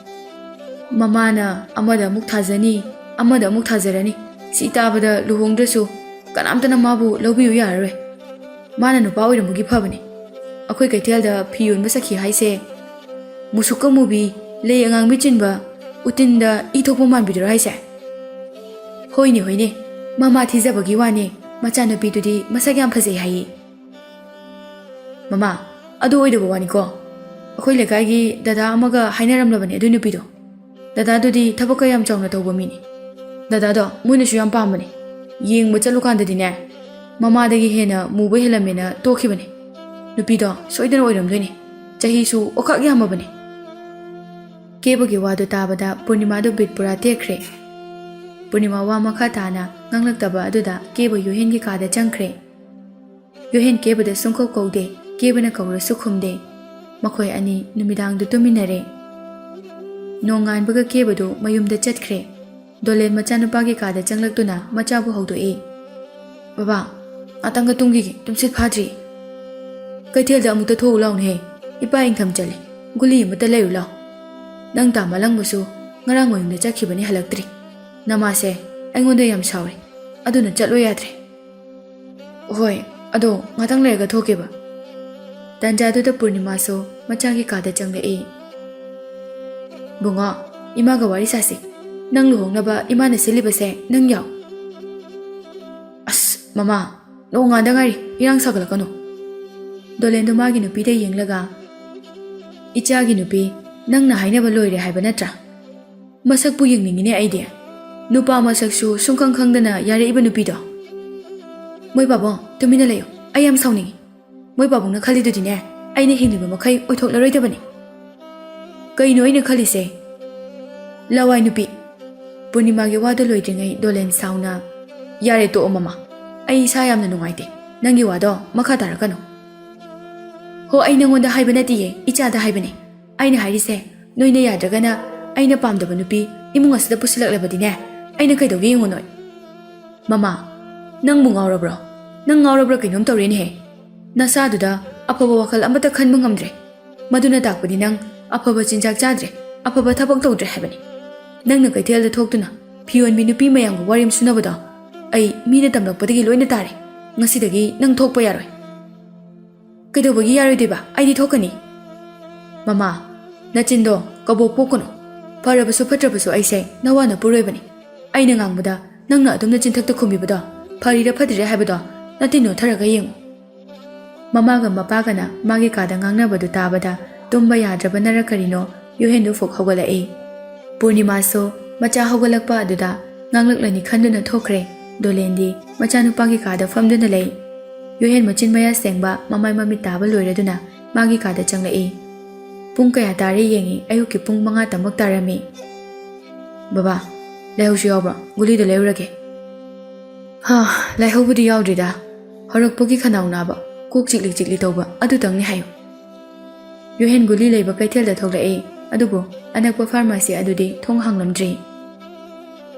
Mama na amada amuk thazani, amada amuk thazarani. Si tabada luhongdrasu kanamtana mabu lawbiyu yararoi. Mana nupa oiramugi phabani. Akhoi kaithelda phi yonba sakhi haise musuka mubi lei angang michinba utinda ithokpa manbidro haise. Hoine mama thizabagi wani machanupi tudi masag yam phasei hai. Mama, adu oidaba wani ko ꯑꯩꯈꯣꯏ ꯂꯩꯀꯥꯏꯒꯤ ꯗꯗꯥ ꯑꯃꯒ ꯍꯥꯏꯅꯔꯝꯂꯕꯅꯤ ꯑꯗꯨ ꯅꯨꯄꯤꯗꯣ ꯗꯗꯥꯗꯨꯗꯤ ꯊꯕꯛ ꯀꯌꯥꯝ ꯆꯥꯎꯅ ꯇꯧꯕ ꯃꯤꯅꯤ ꯗꯗꯥꯗꯣ ꯃꯣꯏꯅꯁꯨ ꯌꯥꯝ ꯄꯥꯝꯕꯅꯤ ꯌꯦꯡꯕ ꯆꯠꯂꯨꯀꯥꯟꯗꯗꯤꯅꯦ ꯃꯃꯥꯗꯒꯤ ꯍꯦꯟꯅ ꯃꯨꯕ ꯍꯦꯜꯂꯝꯃꯦꯅ ꯇꯣꯛꯈꯤꯕꯅꯤ ꯅꯨꯄꯤꯗꯣ ꯁꯣꯏꯗꯅ ꯑꯣꯏꯔꯝꯗꯣꯏꯅꯤ ꯆꯍꯤꯁꯨ ꯑꯣꯈꯥꯛ ꯌꯥꯝꯃꯕꯅꯤ ꯀꯦꯕꯒꯤ ꯋꯥꯗꯨ ꯇꯥꯕꯗ ꯄꯨꯔꯅꯤꯃꯥꯗꯨ ꯕꯤꯠ ꯄꯨꯔꯥ ꯇꯦꯛꯈ꯭ꯔꯦ ꯄꯨꯔꯅꯤꯃꯥ ꯋꯥ ꯃꯈꯥ ꯇꯥꯅ ꯉꯥꯡꯂꯛꯇꯕ ꯑꯗꯨꯗ ꯀꯦꯕ ꯌꯨꯍꯦꯟꯒꯤ ꯀꯥꯗ ꯆꯪꯈ꯭ꯔꯦ ꯌꯨꯍꯦꯟ ꯀꯦꯕꯗ ꯁꯨꯡꯀꯧ ꯀꯧꯗꯦ ꯀꯦꯕꯅ ꯀꯧꯔꯁꯨ ꯈꯨꯝꯗꯦ ꯃꯈꯣꯏ ꯑꯅꯤ ꯅꯨꯃꯤꯗꯥꯡꯗꯨ ꯇꯨꯃꯤꯟꯅꯔꯦ ꯅꯣꯡꯉꯥꯟꯕꯒ ꯀꯦꯕꯗꯨ ꯃꯌꯨꯝꯗ ꯆꯠꯈ꯭ꯔꯦ ꯗꯣꯂꯦꯟ ꯃꯆꯥꯅꯨꯄꯥꯒꯤ ꯀꯥꯗ ꯆꯪꯂꯛꯇꯨꯅ ꯃꯆꯥꯕꯨ ꯍꯧꯗꯣꯛꯏ ꯕꯕꯥ ꯉꯥꯇꯪꯒ ꯇꯨꯝꯈꯤꯒꯦ ꯇꯨꯝꯁꯤꯠ ꯐꯥꯗ꯭ꯔꯤ ꯀꯩꯊꯦꯜꯗ ꯑꯃꯨꯛꯇ ꯊꯣꯛꯎ ꯂꯥꯎꯅꯍꯦ ꯏꯄꯥ ꯏꯪꯊꯝ ꯆꯠꯂꯦ ꯒꯨꯂꯤ ꯑꯃꯇ ꯂꯩꯔꯨ ꯂꯥꯎ ꯅꯪ ꯇꯥ ꯃꯂꯪꯕꯁꯨ ꯉꯔꯥꯡ ꯃꯌꯨꯝꯗ ꯆꯠꯈꯤꯕꯅꯤ ꯍꯜꯂꯛꯇ꯭ꯔꯤ ꯅꯃꯥꯁꯦ ꯑꯩꯉꯣꯟꯗ ꯌꯥꯝ ꯁꯥꯎꯔꯦ ꯑꯗꯨꯅ ꯆꯠꯂꯣ ꯌꯥꯗ꯭ꯔꯦ ꯍꯣꯏ ꯑꯗꯣ ꯉꯥꯇꯪ ꯂꯩꯔꯒ ꯊꯣꯛꯀꯦꯕ ꯇꯟꯖꯥꯗꯨꯗ ꯄꯨꯔꯅꯤꯃꯥꯁꯨ ꯃꯆꯥꯒꯤ ꯀꯥꯗ ꯆꯪꯂꯛꯏ ꯕꯨꯡꯉꯣ ꯏꯃꯥꯒ ꯋꯥꯔꯤ ꯁꯥꯁꯤ ꯅꯪ ꯂꯨꯍꯣꯡꯅꯕ ꯏꯃꯥꯅ ꯁꯤꯜꯂꯤꯕꯁꯦ ꯅꯪ ꯌꯥꯎ ꯑꯁ ꯃꯃꯥ ꯅꯣꯡꯉꯥꯟꯗ ꯉꯥꯏꯔꯤ ꯏꯔꯥꯡ ꯁꯥꯒꯠꯂꯛꯀꯅꯨ ꯗꯣꯂꯦꯟꯗꯨ ꯃꯥꯒꯤ ꯅꯨꯄꯤꯗ ꯌꯦꯡꯂꯒ ꯏꯆꯥꯒꯤ ꯅꯨꯄꯤ ꯅꯪꯅ ꯍꯥꯏꯅꯕ ꯂꯣꯏꯔꯦ ꯍꯥꯏꯕ ꯅꯠꯇ꯭ꯔꯥ ꯃꯁꯛꯄꯨ ꯌꯦꯡꯅꯤꯡꯉꯤꯅꯦ ꯑꯩꯗꯤ ꯅꯨꯄꯥ ꯃꯁꯛꯁꯨ ꯁꯨꯡꯈꯪ ꯈꯪꯗꯅ ꯌꯥꯔꯛꯏꯕ ꯅꯨꯄꯤꯗꯣ ꯃꯣꯏ ꯄꯥꯕꯨꯡ ꯇꯨꯃꯤꯟꯅ ꯂꯩꯌꯨ ꯑꯩ ꯌꯥꯝ ꯁꯥꯎꯅꯤꯡꯉꯤ ꯃꯣꯏ ꯄꯥꯕꯨꯡꯅ ꯈꯜꯂꯤꯗꯨꯗꯤꯅꯦ ꯑꯩꯅ ꯍꯤꯡꯂꯤꯕ ꯃꯈꯩ ꯑꯣꯏꯊꯣꯛꯂꯔꯣꯏꯗꯕꯅꯤ ꯀꯩꯅꯣ ꯑꯩꯅ ꯈꯜꯂꯤꯁꯦ ꯂꯋꯥꯏ ꯅꯨꯄꯤ ꯄꯨꯔꯅꯤꯃꯥꯒꯤ ꯋꯥꯗꯨ ꯂꯣꯏꯗ꯭ꯔꯤꯉꯩ ꯗꯣꯂꯦꯟ ꯁꯥꯎꯅ ꯌꯥꯔꯦ ꯇꯣꯛꯑꯣ ꯃꯃꯥ ꯑꯩ ꯏꯁꯥ ꯌꯥꯝꯅ ꯅꯨꯡꯉꯥꯏꯇꯦ ꯅꯪꯒꯤ ꯋꯥꯗꯣ ꯃꯈꯥ ꯇꯥꯔꯛꯀꯅꯨ ꯍꯣ ꯑꯩ ꯅꯉꯣꯟꯗ ꯍꯥꯏꯕ ꯅꯠꯇꯤꯌꯦ ꯏꯆꯥꯗ ꯍꯥꯏꯕꯅꯦ ꯑꯩꯅ ꯍꯥꯏꯔꯤꯁꯦ ꯅꯣꯏꯅ ꯌꯥꯗ꯭ꯔꯒꯅ ꯑꯩꯅ ꯄꯥꯝꯗꯕ ꯅꯨꯄꯤ ꯏꯃꯨꯡ ꯑꯁꯤꯗ ꯄꯨꯁꯤꯜꯂꯛꯂꯕꯗꯤꯅꯦ ꯑꯩꯅ ꯀꯩꯗꯧꯒꯦ ꯌꯦꯡꯉꯨ ꯅꯣꯏ ꯃꯃꯥ ꯅꯪꯕꯨ ꯉꯥꯎꯔꯕ꯭ꯔꯣ ꯅꯪ ꯉꯥꯎꯔꯕ꯭ꯔꯥ ꯀꯩꯅꯣꯝ ꯇꯧꯔꯦꯅꯦꯍꯦ ꯅꯁꯥꯗꯨꯗ ꯑꯐꯕ ꯋꯥꯈꯜ ꯑꯃꯠꯇ ꯈꯟꯕ ꯉꯝꯗ꯭ꯔꯦ ꯃꯗꯨꯅ ꯇꯥꯛꯄꯗꯤ ꯅꯪ ꯑꯐꯕ ꯆꯤꯟꯖꯥꯛ ꯆꯥꯗ꯭ꯔꯦ ꯑꯐꯕ ꯊꯕꯛ ꯇꯧꯗ꯭ꯔꯦ ꯍꯥꯏꯕꯅꯤ ꯅꯪꯅ ꯀꯩꯊꯦꯜꯗ ꯊꯣꯛꯇꯨꯅ ꯐꯤꯌꯣꯟꯕꯤ ꯅꯨꯄꯤ ꯃꯌꯥꯝꯒ ꯋꯥꯔꯦꯝ ꯁꯨꯅꯕꯗꯣ ꯑꯩ ꯃꯤꯅ ꯇꯝꯂꯛꯄꯗꯒꯤ ꯂꯣꯏꯅ ꯇꯥꯔꯦ ꯉꯁꯤꯗꯒꯤ ꯅꯪ ꯊꯣꯛꯄ ꯌꯥꯔꯣꯏ ꯀꯩꯗꯧꯕꯒꯤ ꯌꯥꯔꯣꯏꯗꯣꯏꯕ ꯑꯩꯗꯤ ꯊꯣꯛꯀꯅꯤ ꯃꯃꯥ ꯅꯆꯤꯟꯗꯣ ꯀꯕꯣꯛ ꯄꯣꯛꯀꯅꯨ ꯐꯔꯕꯁꯨ ꯐꯠꯇ꯭ꯔꯕꯁꯨ ꯑꯩꯁꯦ ꯅꯋꯥꯅ ꯄꯨꯔꯣꯏꯕꯅꯤ ꯑꯩꯅ ꯉꯥꯡꯕꯗ ꯅꯪꯅ ꯑꯗꯨꯝꯅ ꯆꯤꯟꯊꯛꯇ ꯈꯨꯝꯕꯤꯕꯗꯣ ꯐꯔꯤꯔ ꯐꯠꯇ꯭ꯔꯤꯔ ꯍꯥꯏꯕꯗꯣ ꯅꯇꯤꯟ ꯅꯣꯠꯊꯔꯒ ꯌꯦꯡꯉꯨ ꯃꯃꯥꯒ ꯃꯄꯥꯒꯅ ꯃꯥꯒꯤ ꯀꯥꯗ ꯉꯥꯡꯅꯕꯗꯨ ꯇꯥꯕꯗ ꯇꯨꯝꯕ ꯌꯥꯗ꯭ꯔꯕꯅꯔ ꯀꯔꯤꯅꯣ ꯌꯨꯍꯦꯟꯗꯨ ꯐꯨꯛ ꯍꯧꯒꯠꯂꯛꯏ ꯄꯨꯔꯅꯤꯃꯥꯁꯨ ꯃꯆꯥ ꯍꯧꯒꯠꯂꯛꯄ ꯑꯗꯨꯗ ꯉꯥꯡꯂꯛꯂꯅꯤ ꯈꯟꯗꯨꯅ ꯊꯣꯛꯈ꯭ꯔꯦ ꯗꯣꯂꯦꯟꯗꯤ ꯃꯆꯥꯅꯨꯄꯥꯒꯤ ꯀꯥꯗ ꯐꯝꯗꯨꯅ ꯂꯩ ꯌꯨꯍꯦꯟ ꯃꯆꯤꯟ ꯃꯌꯥ ꯁꯦꯡꯕ ꯃꯃꯥꯏ ꯃꯃꯤꯠ ꯇꯥꯕ ꯂꯣꯏꯔꯗꯨꯅ ꯃꯥꯒꯤ ꯀꯥꯗ ꯆꯪꯂꯛꯏ ꯄꯨꯡ ꯀꯌꯥ ꯇꯥꯔꯦ ꯌꯦꯡꯉꯤ ꯑꯌꯨꯛꯀꯤ ꯄꯨꯡ 5 ꯇꯃꯛ ꯇꯥꯔꯝꯃꯤ ꯕꯕꯥ ꯂꯥꯏꯍꯧꯁꯨ ꯌꯥꯎꯕ꯭ꯔꯣ ꯒꯨꯂꯤꯗꯣ ꯂꯩꯔꯨꯔꯒꯦ ꯂꯥꯏꯍꯧꯕꯨꯗꯤ ꯌꯥꯎꯗ꯭ꯔꯤꯗ ꯍꯧꯔꯛꯄꯒꯤ ꯈꯅꯥꯎ ꯅꯥꯕ ꯀꯣꯛ ꯆꯤꯛꯂꯤ ꯆꯤꯛꯂꯤ ꯇꯧꯕ ꯑꯗꯨꯇꯪꯅꯤ ꯍꯥꯏꯌꯨ ꯌꯨꯍꯦꯟ ꯒꯨꯂꯤ ꯂꯩꯕ ꯀꯩꯊꯦꯜꯗ ꯊꯣꯛꯂꯛꯏ ꯑꯗꯨꯕꯨ ꯑꯅꯛꯄ ꯐꯥꯔꯃꯥꯁꯤ ꯑꯗꯨꯗꯤ ꯊꯣꯡ ꯍꯥꯡꯂꯝꯗ꯭ꯔꯤ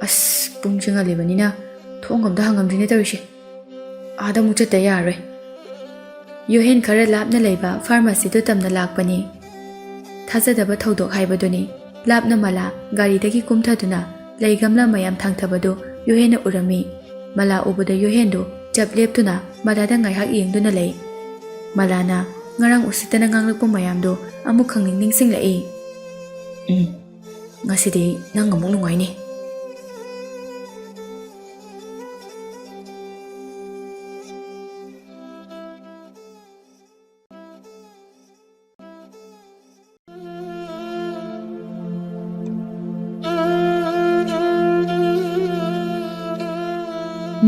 ꯑꯁ ꯄꯨꯡ ꯆꯤꯡꯍꯜꯂꯤꯕꯅꯤꯅ ꯊꯣꯡ ꯑꯝꯇ ꯍꯥꯡꯂꯝꯗ꯭ꯔꯤꯅꯦ ꯇꯧꯔꯤꯁꯦ ꯑꯥꯗ ꯑꯃꯨꯛ ꯆꯠꯇ ꯌꯥꯔꯔꯣꯏ ꯌꯨꯍꯦꯟ ꯈꯔ ꯂꯥꯞꯅ ꯂꯩꯕ ꯐꯥꯔꯃꯥꯁꯤꯗꯨ ꯇꯝꯅ ꯂꯥꯛꯄꯅꯤ ꯊꯥꯖꯗꯕ ꯊꯧꯗꯣꯛ ꯍꯥꯏꯕꯗꯨꯅꯤ ꯂꯥꯞꯅ ꯃꯂꯥ ꯒꯥꯔꯤꯗꯒꯤ ꯀꯨꯝꯊꯗꯨꯅ ꯂꯩ ꯒꯝꯂꯥ ꯃꯌꯥꯝ ꯊꯥꯡꯊꯕꯗꯨ ꯌꯨꯍꯦꯟꯅ ꯎꯔꯝꯃꯤ ꯃꯂꯥ ꯎꯕꯗ ꯌꯨꯍꯦꯟꯗꯨ ꯆꯞ ꯂꯦꯞꯇꯨꯅ ꯃꯂꯥꯗ ꯉꯥꯏꯍꯥꯛ ꯌꯦꯡꯗꯨꯅ ꯂꯩ ꯃꯂꯥꯅ ꯉꯔꯥꯡ ꯎꯁꯤꯠꯇꯅ ꯉꯥꯡꯂꯛꯄ ꯃꯌꯥꯝꯗꯨ ꯑꯃꯨꯛ ꯈꯪꯅꯤꯡ ꯅꯤꯡꯁꯤꯡꯂꯛꯏ ꯉꯁꯤꯗꯤ ꯅꯪ ꯑꯃꯨꯛ ꯅꯨꯡꯉꯥꯏꯅꯤ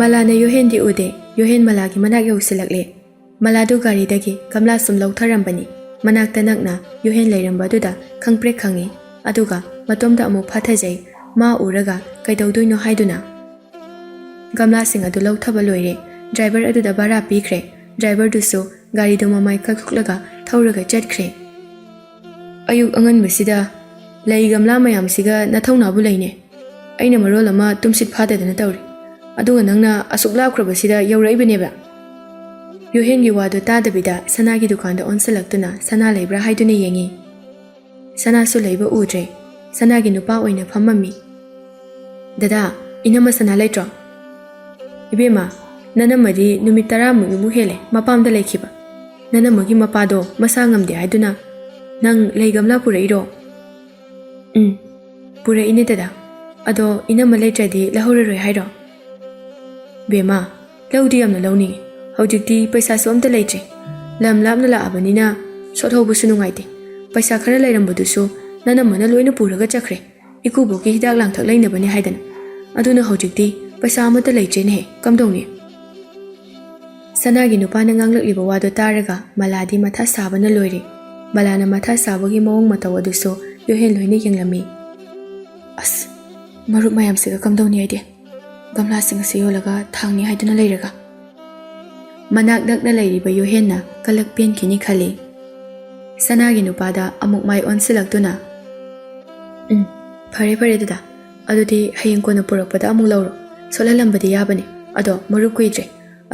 ꯃꯂꯥꯅ ꯌꯨꯍꯦꯟꯗꯤ ꯎꯗꯦ ꯌꯨꯍꯦꯟ ꯃꯂꯥꯒꯤ ꯃꯅꯥꯛ ꯌꯧꯁꯤꯜꯂꯛꯂꯦ ꯃꯂꯥꯗꯨ ꯒꯥꯔꯤꯗꯒꯤ ꯒꯝꯂꯥ ꯁꯨꯝ ꯂꯧꯊꯔꯝꯕꯅꯤ ꯃꯅꯥꯛꯇ ꯅꯛꯅ ꯌꯨꯍꯦꯟ ꯂꯩꯔꯝꯕꯗꯨꯗ ꯈꯪꯄ꯭ꯔꯦꯛ ꯈꯪꯉꯤ ꯑꯗꯨꯒ ꯃꯇꯣꯝꯗ ꯑꯃꯨꯛ ꯐꯥꯊꯖꯩ ꯃꯥ ꯎꯔꯒ ꯀꯩꯗꯧꯗꯣꯏꯅꯣ ꯍꯥꯏꯗꯨꯅ ꯒꯝꯂꯥꯁꯤꯡ ꯑꯗꯨ ꯂꯧꯊꯕ ꯂꯣꯏꯔꯦ ꯗ꯭ꯔꯥꯏꯚꯔ ꯑꯗꯨꯗ ꯚꯔꯥ ꯄꯤꯈ꯭ꯔꯦ ꯗ꯭ꯔꯥꯏꯚꯔꯗꯨꯁꯨ ꯒꯥꯔꯤꯗꯨ ꯃꯃꯥꯏ ꯀꯛꯊꯣꯛꯂꯒ ꯊꯧꯔꯒ ꯆꯠꯈ꯭ꯔꯦ ꯑꯌꯨꯛ ꯑꯉꯟꯕꯁꯤꯗ ꯂꯩ ꯒꯝꯂꯥ ꯃꯌꯥꯝꯁꯤꯒ ꯅꯊꯧꯅꯥꯕꯨ ꯂꯩꯅꯦ ꯑꯩꯅ ꯃꯔꯣꯜ ꯑꯃ ꯇꯨꯝꯁꯤꯠ ꯐꯥꯗꯗꯅ ꯇꯧꯔꯤ ꯑꯗꯨꯒ ꯅꯪꯅ ꯑꯁꯨꯛ ꯂꯥꯞꯈ꯭ꯔꯕꯁꯤꯗ ꯌꯧꯔꯛꯏꯕꯅꯦꯕ ꯌꯨꯍꯦꯟꯒꯤ ꯋꯥꯗꯨ ꯇꯥꯗꯕꯤꯗ ꯁꯅꯥꯒꯤ ꯗꯨꯀꯥꯟꯗ ꯑꯣꯟꯁꯤꯜꯂꯛꯇꯨꯅ ꯁꯅꯥ ꯂꯩꯕ꯭ꯔꯥ ꯍꯥꯏꯗꯨꯅ ꯌꯦꯡꯉꯤ ꯁꯅꯥꯁꯨ ꯂꯩꯕ ꯎꯗ꯭ꯔꯦ ꯁꯅꯥꯒꯤ ꯅꯨꯄꯥ ꯑꯣꯏꯅ ꯐꯝꯃꯝꯃꯤ ꯗꯗꯥ ꯏꯅꯝꯃ ꯁꯅꯥ ꯂꯩꯇ꯭ꯔꯣ ꯏꯕꯦꯝꯃ ꯅꯅꯝꯃꯗꯤ ꯅꯨꯃꯤꯠ 10 ꯍꯦꯜꯂꯦ ꯃꯄꯥꯝꯗ ꯂꯩꯈꯤꯕ ꯅꯅꯝꯃꯒꯤ ꯃꯄꯥꯗꯣ ꯃꯁꯥ ꯉꯝꯗꯦ ꯍꯥꯏꯗꯨꯅ ꯅꯪ ꯂꯩ ꯒꯝꯂꯥ ꯄꯨꯔꯛꯏꯔో ꯄꯨꯔꯛꯏꯅꯦ ꯗꯗꯥ ꯑꯗꯣ ꯏꯅꯝꯃ ꯂꯩꯇ꯭ꯔꯗꯤ ꯂꯧꯍꯧꯔꯔꯣꯏ ꯍꯥꯏꯔꯣ ꯕꯦꯝꯃ ꯂꯧꯗꯤ ꯌꯥꯝꯅ ꯂꯧꯅꯤꯡꯉꯤ ꯍꯧꯖꯤꯛꯇꯤ ꯄꯩꯁꯥꯁꯨ ꯑꯝꯇ ꯂꯩꯇ꯭ꯔꯦ ꯂꯝ ꯂꯥꯞꯅ ꯂꯥꯛꯑꯕꯅꯤꯅ ꯁꯣꯠꯍꯧꯕꯁꯨ ꯅꯨꯡꯉꯥꯏꯇꯦ ꯄꯩꯁꯥ ꯈꯔ ꯂꯩꯔꯝꯕꯗꯨꯁꯨ ꯅꯅꯝꯃꯅ ꯂꯣꯏꯅ ꯄꯨꯔꯒ ꯆꯠꯈ꯭ꯔꯦ ꯏꯀꯨꯕꯣꯛꯀꯤ ꯍꯤꯗꯥꯛ ꯂꯥꯡꯊꯛ ꯂꯩꯅꯕꯅꯤ ꯍꯥꯏꯗꯅ ꯑꯗꯨꯅ ꯍꯧꯖꯤꯛꯇꯤ ꯄꯩꯁꯥ ꯑꯃꯠꯇ ꯂꯩꯇ꯭ꯔꯦꯅꯦꯍꯦ ꯀꯝꯗꯧꯅꯤ ꯁꯅꯥꯒꯤ ꯅꯨꯄꯥꯅ ꯉꯥꯡꯂꯛꯂꯤꯕ ꯋꯥꯗꯣ ꯇꯥꯔꯒ ꯃꯂꯥꯗꯤ ꯃꯊꯥ ꯁꯥꯕꯅ ꯂꯣꯏꯔꯦ ꯃꯂꯥꯅ ꯃꯊꯥ ꯁꯥꯕꯒꯤ ꯃꯑꯣꯡ ꯃꯇꯧ ꯑꯗꯨꯁꯨ ꯌꯣꯍꯦꯟ ꯂꯣꯏꯅ ꯌꯦꯡꯂꯝꯃꯤ ꯑꯁ ꯃꯔꯨꯞ ꯃꯌꯥꯝꯁꯤꯒ ꯀꯝꯗꯧꯅꯤ ꯑꯩꯗꯤ ꯒꯝꯂꯥꯁꯤꯡ ꯑꯁꯤ ꯌꯣꯜꯂꯒ ꯊꯥꯡꯅꯤ ꯍꯥꯏꯗꯨꯅ ꯂꯩꯔꯒ ꯃꯅꯥꯛ ꯅꯛꯅ ꯂꯩꯔꯤꯕ ꯌꯣꯍꯦꯟꯅ ꯀꯂꯛ ꯄꯦꯟꯈꯤꯅꯤ ꯈꯜꯂꯤ ꯁꯅꯥꯒꯤ ꯅꯨꯄꯥꯗ ꯑꯃꯨꯛ ꯃꯥꯏ ꯑꯣꯟꯁꯤꯜꯂꯛꯇꯨꯅ ꯐꯔꯦ ꯐꯔꯦ ꯗꯗꯥ ꯑꯗꯨꯗꯤ ꯍꯌꯦꯡ ꯀꯣꯟꯅ ꯄꯨꯔꯛꯄꯗ ꯑꯃꯨꯛ ꯂꯧꯔꯣ ꯁꯣꯠꯍꯜꯂꯝꯕꯗꯤ ꯌꯥꯕꯅꯤ ꯑꯗꯣ ꯃꯔꯨꯞ ꯀꯨꯏꯗ꯭ꯔꯦ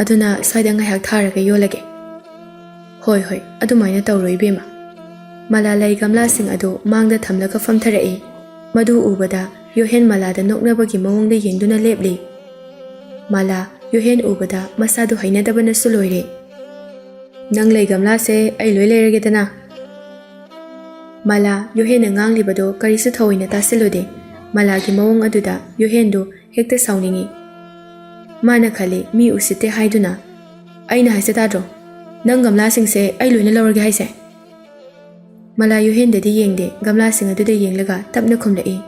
ꯑꯗꯨꯅ ꯁ꯭ꯋꯥꯏꯗ ꯉꯥꯏꯍꯥꯛ ꯊꯥꯔꯒ ꯌꯣꯜꯂꯒꯦ ꯍꯣꯏ ꯍꯣꯏ ꯑꯗꯨꯃꯥꯏꯅ ꯇꯧꯔꯣ ꯏꯕꯦꯝꯃ ꯃꯂꯥ ꯂꯩ ꯒꯝꯂꯥꯁꯤꯡ ꯑꯗꯨ ꯃꯥꯡꯗ ꯊꯝꯂꯒ ꯐꯝꯊꯔꯛꯏ ꯃꯗꯨ ꯎꯕꯗ ꯌꯣꯍꯦꯟ ꯃꯂꯥꯗ ꯅꯣꯛꯅꯕꯒꯤ ꯃꯑꯣꯡꯗ ꯌꯦꯡꯗꯨꯅ ꯂꯦꯞꯂꯤ ꯃꯂꯥ ꯌꯣꯍꯦꯟ ꯎꯕꯗ ꯃꯁꯥꯗꯨ ꯍꯩꯅꯗꯕꯅꯁꯨ ꯂꯣꯏꯔꯦ ꯅꯪ ꯂꯩ ꯒꯝꯂꯥꯁꯦ ꯑꯩ ꯂꯣꯏ ꯂꯩꯔꯒꯦꯗꯅ ꯃꯂꯥ ꯌꯣꯍꯦꯟꯅ ꯉꯥꯡꯂꯤꯕꯗꯣ ꯀꯔꯤꯁꯨ ꯊꯑꯣꯏꯅ ꯇꯥꯁꯤꯜꯂꯨꯗꯦ ꯃꯂꯥꯒꯤ ꯃꯑꯣꯡ ꯑꯗꯨꯗ ꯌꯣꯍꯦꯟꯗꯨ ꯍꯦꯛꯇ ꯁꯥꯎꯅꯤꯡꯉꯤ ꯃꯥꯅ ꯈꯜꯂꯤ ꯃꯤ ꯎꯁꯤꯠꯇꯦ ꯍꯥꯏꯗꯨꯅ ꯑꯩꯅ ꯍꯥꯏꯁꯦ ꯇꯥꯗ꯭ꯔꯣ ꯅꯪ ꯒꯝꯂꯥꯁꯤꯡꯁꯦ ꯑꯩ ꯂꯣꯏꯅ ꯂꯧꯔꯒꯦ ꯍꯥꯏꯁꯦ ꯃꯂꯥ ꯌꯣꯍꯦꯟꯗꯗꯤ ꯌꯦꯡꯗꯦ ꯒꯝꯂꯥꯁꯤꯡ ꯑꯗꯨꯗ ꯌꯦꯡꯂꯒ ꯇꯞꯅ ꯈꯨꯝꯂꯛꯏ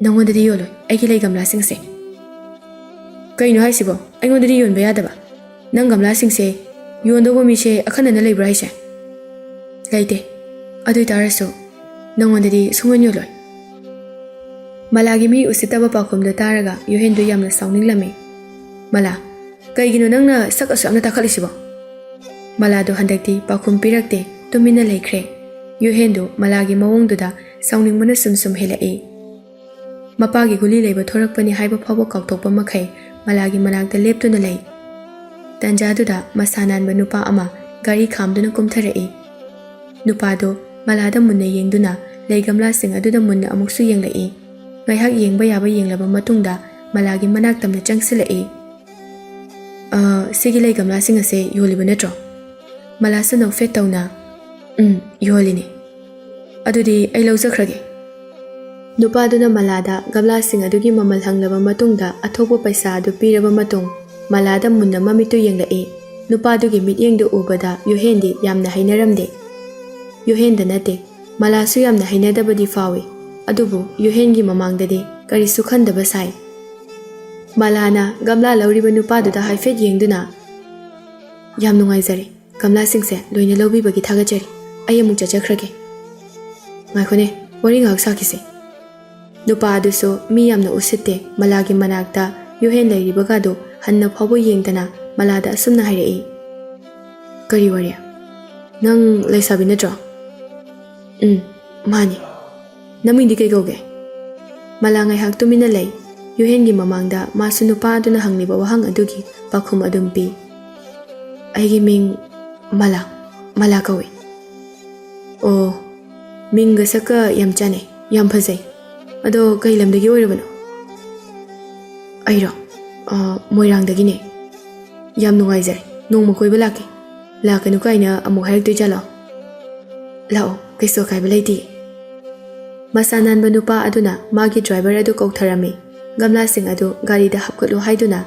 ꯅꯪꯉꯣꯟꯗꯗꯤ ꯌꯣꯜꯂꯣꯏ ꯑꯩꯒꯤ ꯂꯩ ꯒꯝꯂꯥꯁꯤꯡꯁꯦ ꯀꯩꯅꯣ ꯍꯥꯏꯁꯤꯕꯣ ꯑꯩꯉꯣꯟꯗꯗꯤ ꯌꯣꯟꯕ ꯌꯥꯗꯕ ꯅꯪ ꯒꯝꯂꯥꯁꯤꯡꯁꯦ ꯌꯣꯟꯗꯧꯕ ꯃꯤꯁꯦ ꯑꯈꯟꯅꯅ ꯂꯩꯕ꯭ꯔꯥ ꯍꯥꯏꯁꯦ ꯂꯩꯇꯦ ꯑꯗꯨ ꯑꯣꯏꯇꯥꯔꯁꯨ ꯅꯪꯉꯣꯟꯗꯗꯤ ꯁꯨꯡꯌꯣꯟ ꯌꯣꯜꯂꯣꯏ ꯃꯂꯥꯒꯤ ꯃꯤ ꯎꯁꯤꯠꯇꯕ ꯄꯥꯎꯈꯨꯝꯗꯣ ꯇꯥꯔꯒ ꯌꯣꯍꯦꯟꯗꯨ ꯌꯥꯝꯅ ꯁꯥꯎꯅꯤꯡꯂꯝꯃꯤ ꯃꯂꯥ ꯀꯩꯒꯤꯅꯣ ꯅꯪꯅ ꯁꯛ ꯑꯁꯨ ꯌꯥꯝꯅ ꯇꯥꯈꯠꯂꯤꯁꯤꯕꯣ ꯃꯂꯥꯗꯣ ꯍꯟꯗꯛꯇꯤ ꯄꯥꯎꯈꯨꯝ ꯄꯤꯔꯛꯇꯦ ꯇꯨꯃꯤꯟꯅ ꯂꯩꯈ꯭ꯔꯦ ꯌꯣꯍꯦꯟꯗꯨ ꯃꯂꯥꯒꯤ ꯃꯑꯣꯡꯗꯨꯗ ꯁꯥꯎꯅꯤꯡꯕꯅ ꯁꯨꯝ ꯍꯦꯜꯂꯛꯏ ꯃꯄꯥꯒꯤ ꯒꯨꯂꯤ ꯂꯩꯕ ꯊꯣꯔꯛꯄꯅꯤ ꯍꯥꯏꯕ ꯐꯥꯎꯕ ꯀꯥꯎꯊꯣꯛꯄ ꯃꯈꯩ ꯃꯂꯥꯒꯤ ꯃꯅꯥꯛꯇ ꯂꯦꯞꯇꯨꯅ ꯂꯩ ꯇꯟꯖꯥꯗꯨꯗ ꯃꯁꯥ ꯅꯥꯟꯕ ꯅꯨꯄꯥ ꯑꯃ ꯒꯥꯔꯤ ꯈꯥꯝꯗꯨꯅ ꯀꯨꯝꯊꯔꯛꯏ ꯅꯨꯄꯥꯗꯣ ꯃꯂꯥꯗ ꯃꯨꯟꯅ ꯌꯦꯡꯗꯨꯅ ꯂꯩ ꯒꯝꯂꯥꯁꯤꯡ ꯑꯗꯨꯗ ꯃꯨꯟꯅ ꯑꯃꯨꯛꯁꯨ ꯌꯦꯡꯂꯛꯏ ꯉꯥꯏꯍꯥꯛ ꯌꯦꯡꯕ ꯌꯥꯕ ꯌꯦꯡꯂꯕ ꯃꯇꯨꯡꯗ ꯃꯂꯥꯒꯤ ꯃꯅꯥꯛ ꯇꯝꯅ ꯆꯪꯁꯤꯜꯂꯛꯏ ꯁꯤꯒꯤ ꯂꯩ ꯒꯝꯂꯥꯁꯤꯡ ꯑꯁꯦ ꯌꯣꯜꯂꯤꯕ ꯅꯠꯇ꯭ꯔꯣ ꯃꯂꯥꯁꯨ ꯅꯣꯛꯐꯦꯠ ꯇꯧꯅ ꯌꯣꯜꯂꯤꯅꯤ ꯑꯗꯨꯗꯤ ꯑꯩ ꯂꯧꯖꯈ꯭ꯔꯒꯦ ꯅꯨꯄꯥꯗꯨꯅ ꯃꯂꯥꯗ ꯒꯝꯂꯥꯁꯤꯡ ꯑꯗꯨꯒꯤ ꯃꯃꯜ ꯍꯪꯂꯕ ꯃꯇꯨꯡꯗ ꯑꯊꯣꯛꯄ ꯄꯩꯁꯥ ꯑꯗꯨ ꯄꯤꯔꯕ ꯃꯇꯨꯡ ꯃꯂꯥꯗ ꯃꯨꯟꯅ ꯃꯃꯤꯠꯇꯨ ꯌꯦꯡꯂꯛꯏ ꯅꯨꯄꯥꯗꯨꯒꯤ ꯃꯤꯠꯌꯦꯡꯗꯨ ꯎꯕꯗ ꯌꯣꯍꯦꯟꯗꯤ ꯌꯥꯝꯅ ꯍꯩꯅꯔꯝꯗꯦ ꯌꯣꯍꯦꯟꯗ ꯅꯠꯇꯦ ꯃꯂꯥꯁꯨ ꯌꯥꯝꯅ ꯍꯩꯅꯗꯕꯗꯤ ꯐꯥꯎꯏ ꯑꯗꯨꯕꯨ ꯌꯣꯍꯦꯟꯒꯤ ꯃꯃꯥꯡꯗꯗꯤ ꯀꯔꯤꯁꯨ ꯈꯟꯗꯕ ꯁꯥꯏ ꯃꯂꯥꯅ ꯒꯝꯂꯥ ꯂꯧꯔꯤꯕ ꯅꯨꯄꯥꯗꯨꯗ ꯍꯥꯏꯐꯦꯠ ꯌꯦꯡꯗꯨꯅ ꯌꯥꯝ ꯅꯨꯡꯉꯥꯏꯖꯔꯦ ꯒꯝꯂꯥꯁꯤꯡꯁꯦ ꯂꯣꯏꯅ ꯂꯧꯕꯤꯕꯒꯤ ꯊꯥꯒꯠꯆꯔꯤ ꯑꯩ ꯑꯃꯨꯛ ꯆꯠꯆꯈ꯭ꯔꯒꯦ ꯉꯥꯏꯈꯣꯅꯦ ꯋꯥꯔꯤ ꯉꯥꯏꯍꯥꯛ ꯁꯥꯈꯤꯁꯦ ꯅꯨꯄꯥ ꯑꯗꯨꯁꯨ ꯃꯤ ꯌꯥꯝꯅ ꯎꯁꯤꯠꯇꯦ ꯃꯂꯥꯒꯤ ꯃꯅꯥꯛꯇ ꯌꯣꯍꯦꯟ ꯂꯩꯔꯤꯕꯒꯗꯨ ꯍꯟꯅ ꯐꯥꯎꯕ ꯌꯦꯡꯗꯅ ꯃꯂꯥꯗ ꯑꯁꯨꯝꯅ ꯍꯥꯏꯔꯛꯏ ꯀꯔꯤ ꯋꯥꯔꯤ ꯅꯪ ꯂꯩꯁꯥꯕꯤ ꯅꯠꯇ꯭ꯔꯣ ꯃꯥꯅꯤ ꯅꯃꯤꯡꯗꯤ ꯀꯩ ꯀꯧꯒꯦ ꯃꯂꯥ ꯉꯥꯏꯍꯥꯛ ꯇꯨꯃꯤꯟꯅ ꯂꯩ ꯌꯣꯍꯦꯟꯒꯤ ꯃꯃꯥꯡꯗ ꯃꯥꯁꯨ ꯅꯨꯄꯥ ꯑꯗꯨꯅ ꯍꯪꯂꯤꯕ ꯋꯥꯍꯪ ꯑꯗꯨꯒꯤ ꯄꯥꯎꯈꯨꯝ ꯑꯗꯨꯝ ꯄꯤ ꯑꯩꯒꯤ ꯃꯤꯡ ꯃꯂꯥ ꯀꯧꯏ ꯑꯣ ꯃꯤꯡꯒ ꯁꯛꯀ ꯌꯥꯝ ꯆꯥꯟꯅꯩ ꯌꯥꯝ ꯐꯖꯩ ꯑꯗꯣ ꯀꯩ ꯂꯝꯗꯒꯤ ꯑꯣꯏꯔꯕꯅꯣ ꯑꯩꯔꯣ ꯃꯣꯏꯔꯥꯡꯗꯒꯤꯅꯦ ꯌꯥꯝ ꯅꯨꯡꯉꯥꯏꯖꯔꯦ ꯅꯣꯡꯃ ꯀꯣꯏꯕ ꯂꯥꯛꯀꯦ ꯂꯥꯛꯀꯅꯨ ꯀꯥꯏꯅ ꯑꯃꯨꯛ ꯍꯥꯏꯔꯛꯇꯣꯏꯖꯥꯠꯂꯣ ꯂꯥꯛꯑꯣ ꯀꯩꯁꯨ ꯑꯀꯥꯏꯕ ꯂꯩꯇꯦ ꯃꯁꯥ ꯅꯥꯟꯕ ꯅꯨꯄꯥ ꯑꯗꯨꯅ ꯃꯥꯒꯤ ꯗ꯭ꯔꯥꯏꯚꯔ ꯑꯗꯨ ꯀꯧꯊꯔꯝꯃꯤ ꯒꯝꯂꯥꯁꯤꯡ ꯑꯗꯨ ꯒꯥꯔꯤꯗ ꯍꯥꯞꯀꯠꯂꯨ ꯍꯥꯏꯗꯨꯅ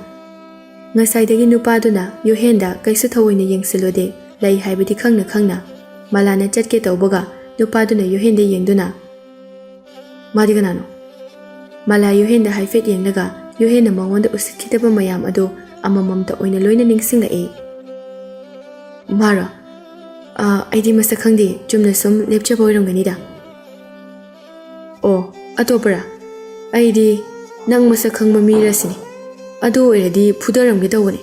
ꯉꯁꯥꯏꯗꯒꯤ ꯅꯨꯄꯥꯗꯨꯅ ꯌꯣꯍꯦꯟꯗ ꯀꯩꯁꯨ ꯊꯑꯣꯏꯅ ꯌꯦꯡꯁꯤꯜꯂꯨꯗꯦ ꯂꯩ ꯍꯥꯏꯕꯗꯤ ꯈꯪꯅ ꯃꯂꯥꯅ ꯆꯠꯀꯦ ꯇꯧꯕꯒ ꯅꯨꯄꯥꯗꯨꯅ ꯌꯣꯍꯦꯟꯗ ꯌꯦꯡꯗꯨꯅ ꯃꯥꯗꯤ ꯀꯅꯥꯅꯣ ꯃꯂꯥ ꯌꯣꯍꯦꯟꯗ ꯍꯥꯏꯐꯦꯠ ꯌꯦꯡꯂꯒ ꯌꯣꯍꯦꯟꯅ ꯃꯉꯣꯟꯗ ꯎꯁꯤꯠꯈꯤꯗꯕ ꯃꯌꯥꯝ ꯑꯗꯨ ꯑꯃꯃꯝꯇ ꯑꯣꯏꯅ ꯂꯣꯏꯅ ꯅꯤꯡꯁꯤꯡꯂꯛꯏ ꯃꯥꯔꯣ ꯑꯩꯗꯤ ꯃꯁꯛ ꯈꯪꯗꯦ ꯆꯨꯝꯅ ꯁꯨꯝ ꯂꯦꯞꯆꯕ ꯑꯣꯏꯔꯝꯒꯅꯤꯗ ꯑꯣ ꯑꯇꯣꯞꯄꯔꯥ ꯑꯩꯗꯤ ꯅꯪ ꯃꯁꯛ ꯈꯪꯕ ꯃꯤꯔꯁꯤꯅꯤ ꯑꯗꯨ ꯑꯣꯏꯔꯗꯤ ꯐꯨꯗꯔꯝꯒꯦ ꯇꯧꯕꯅꯤ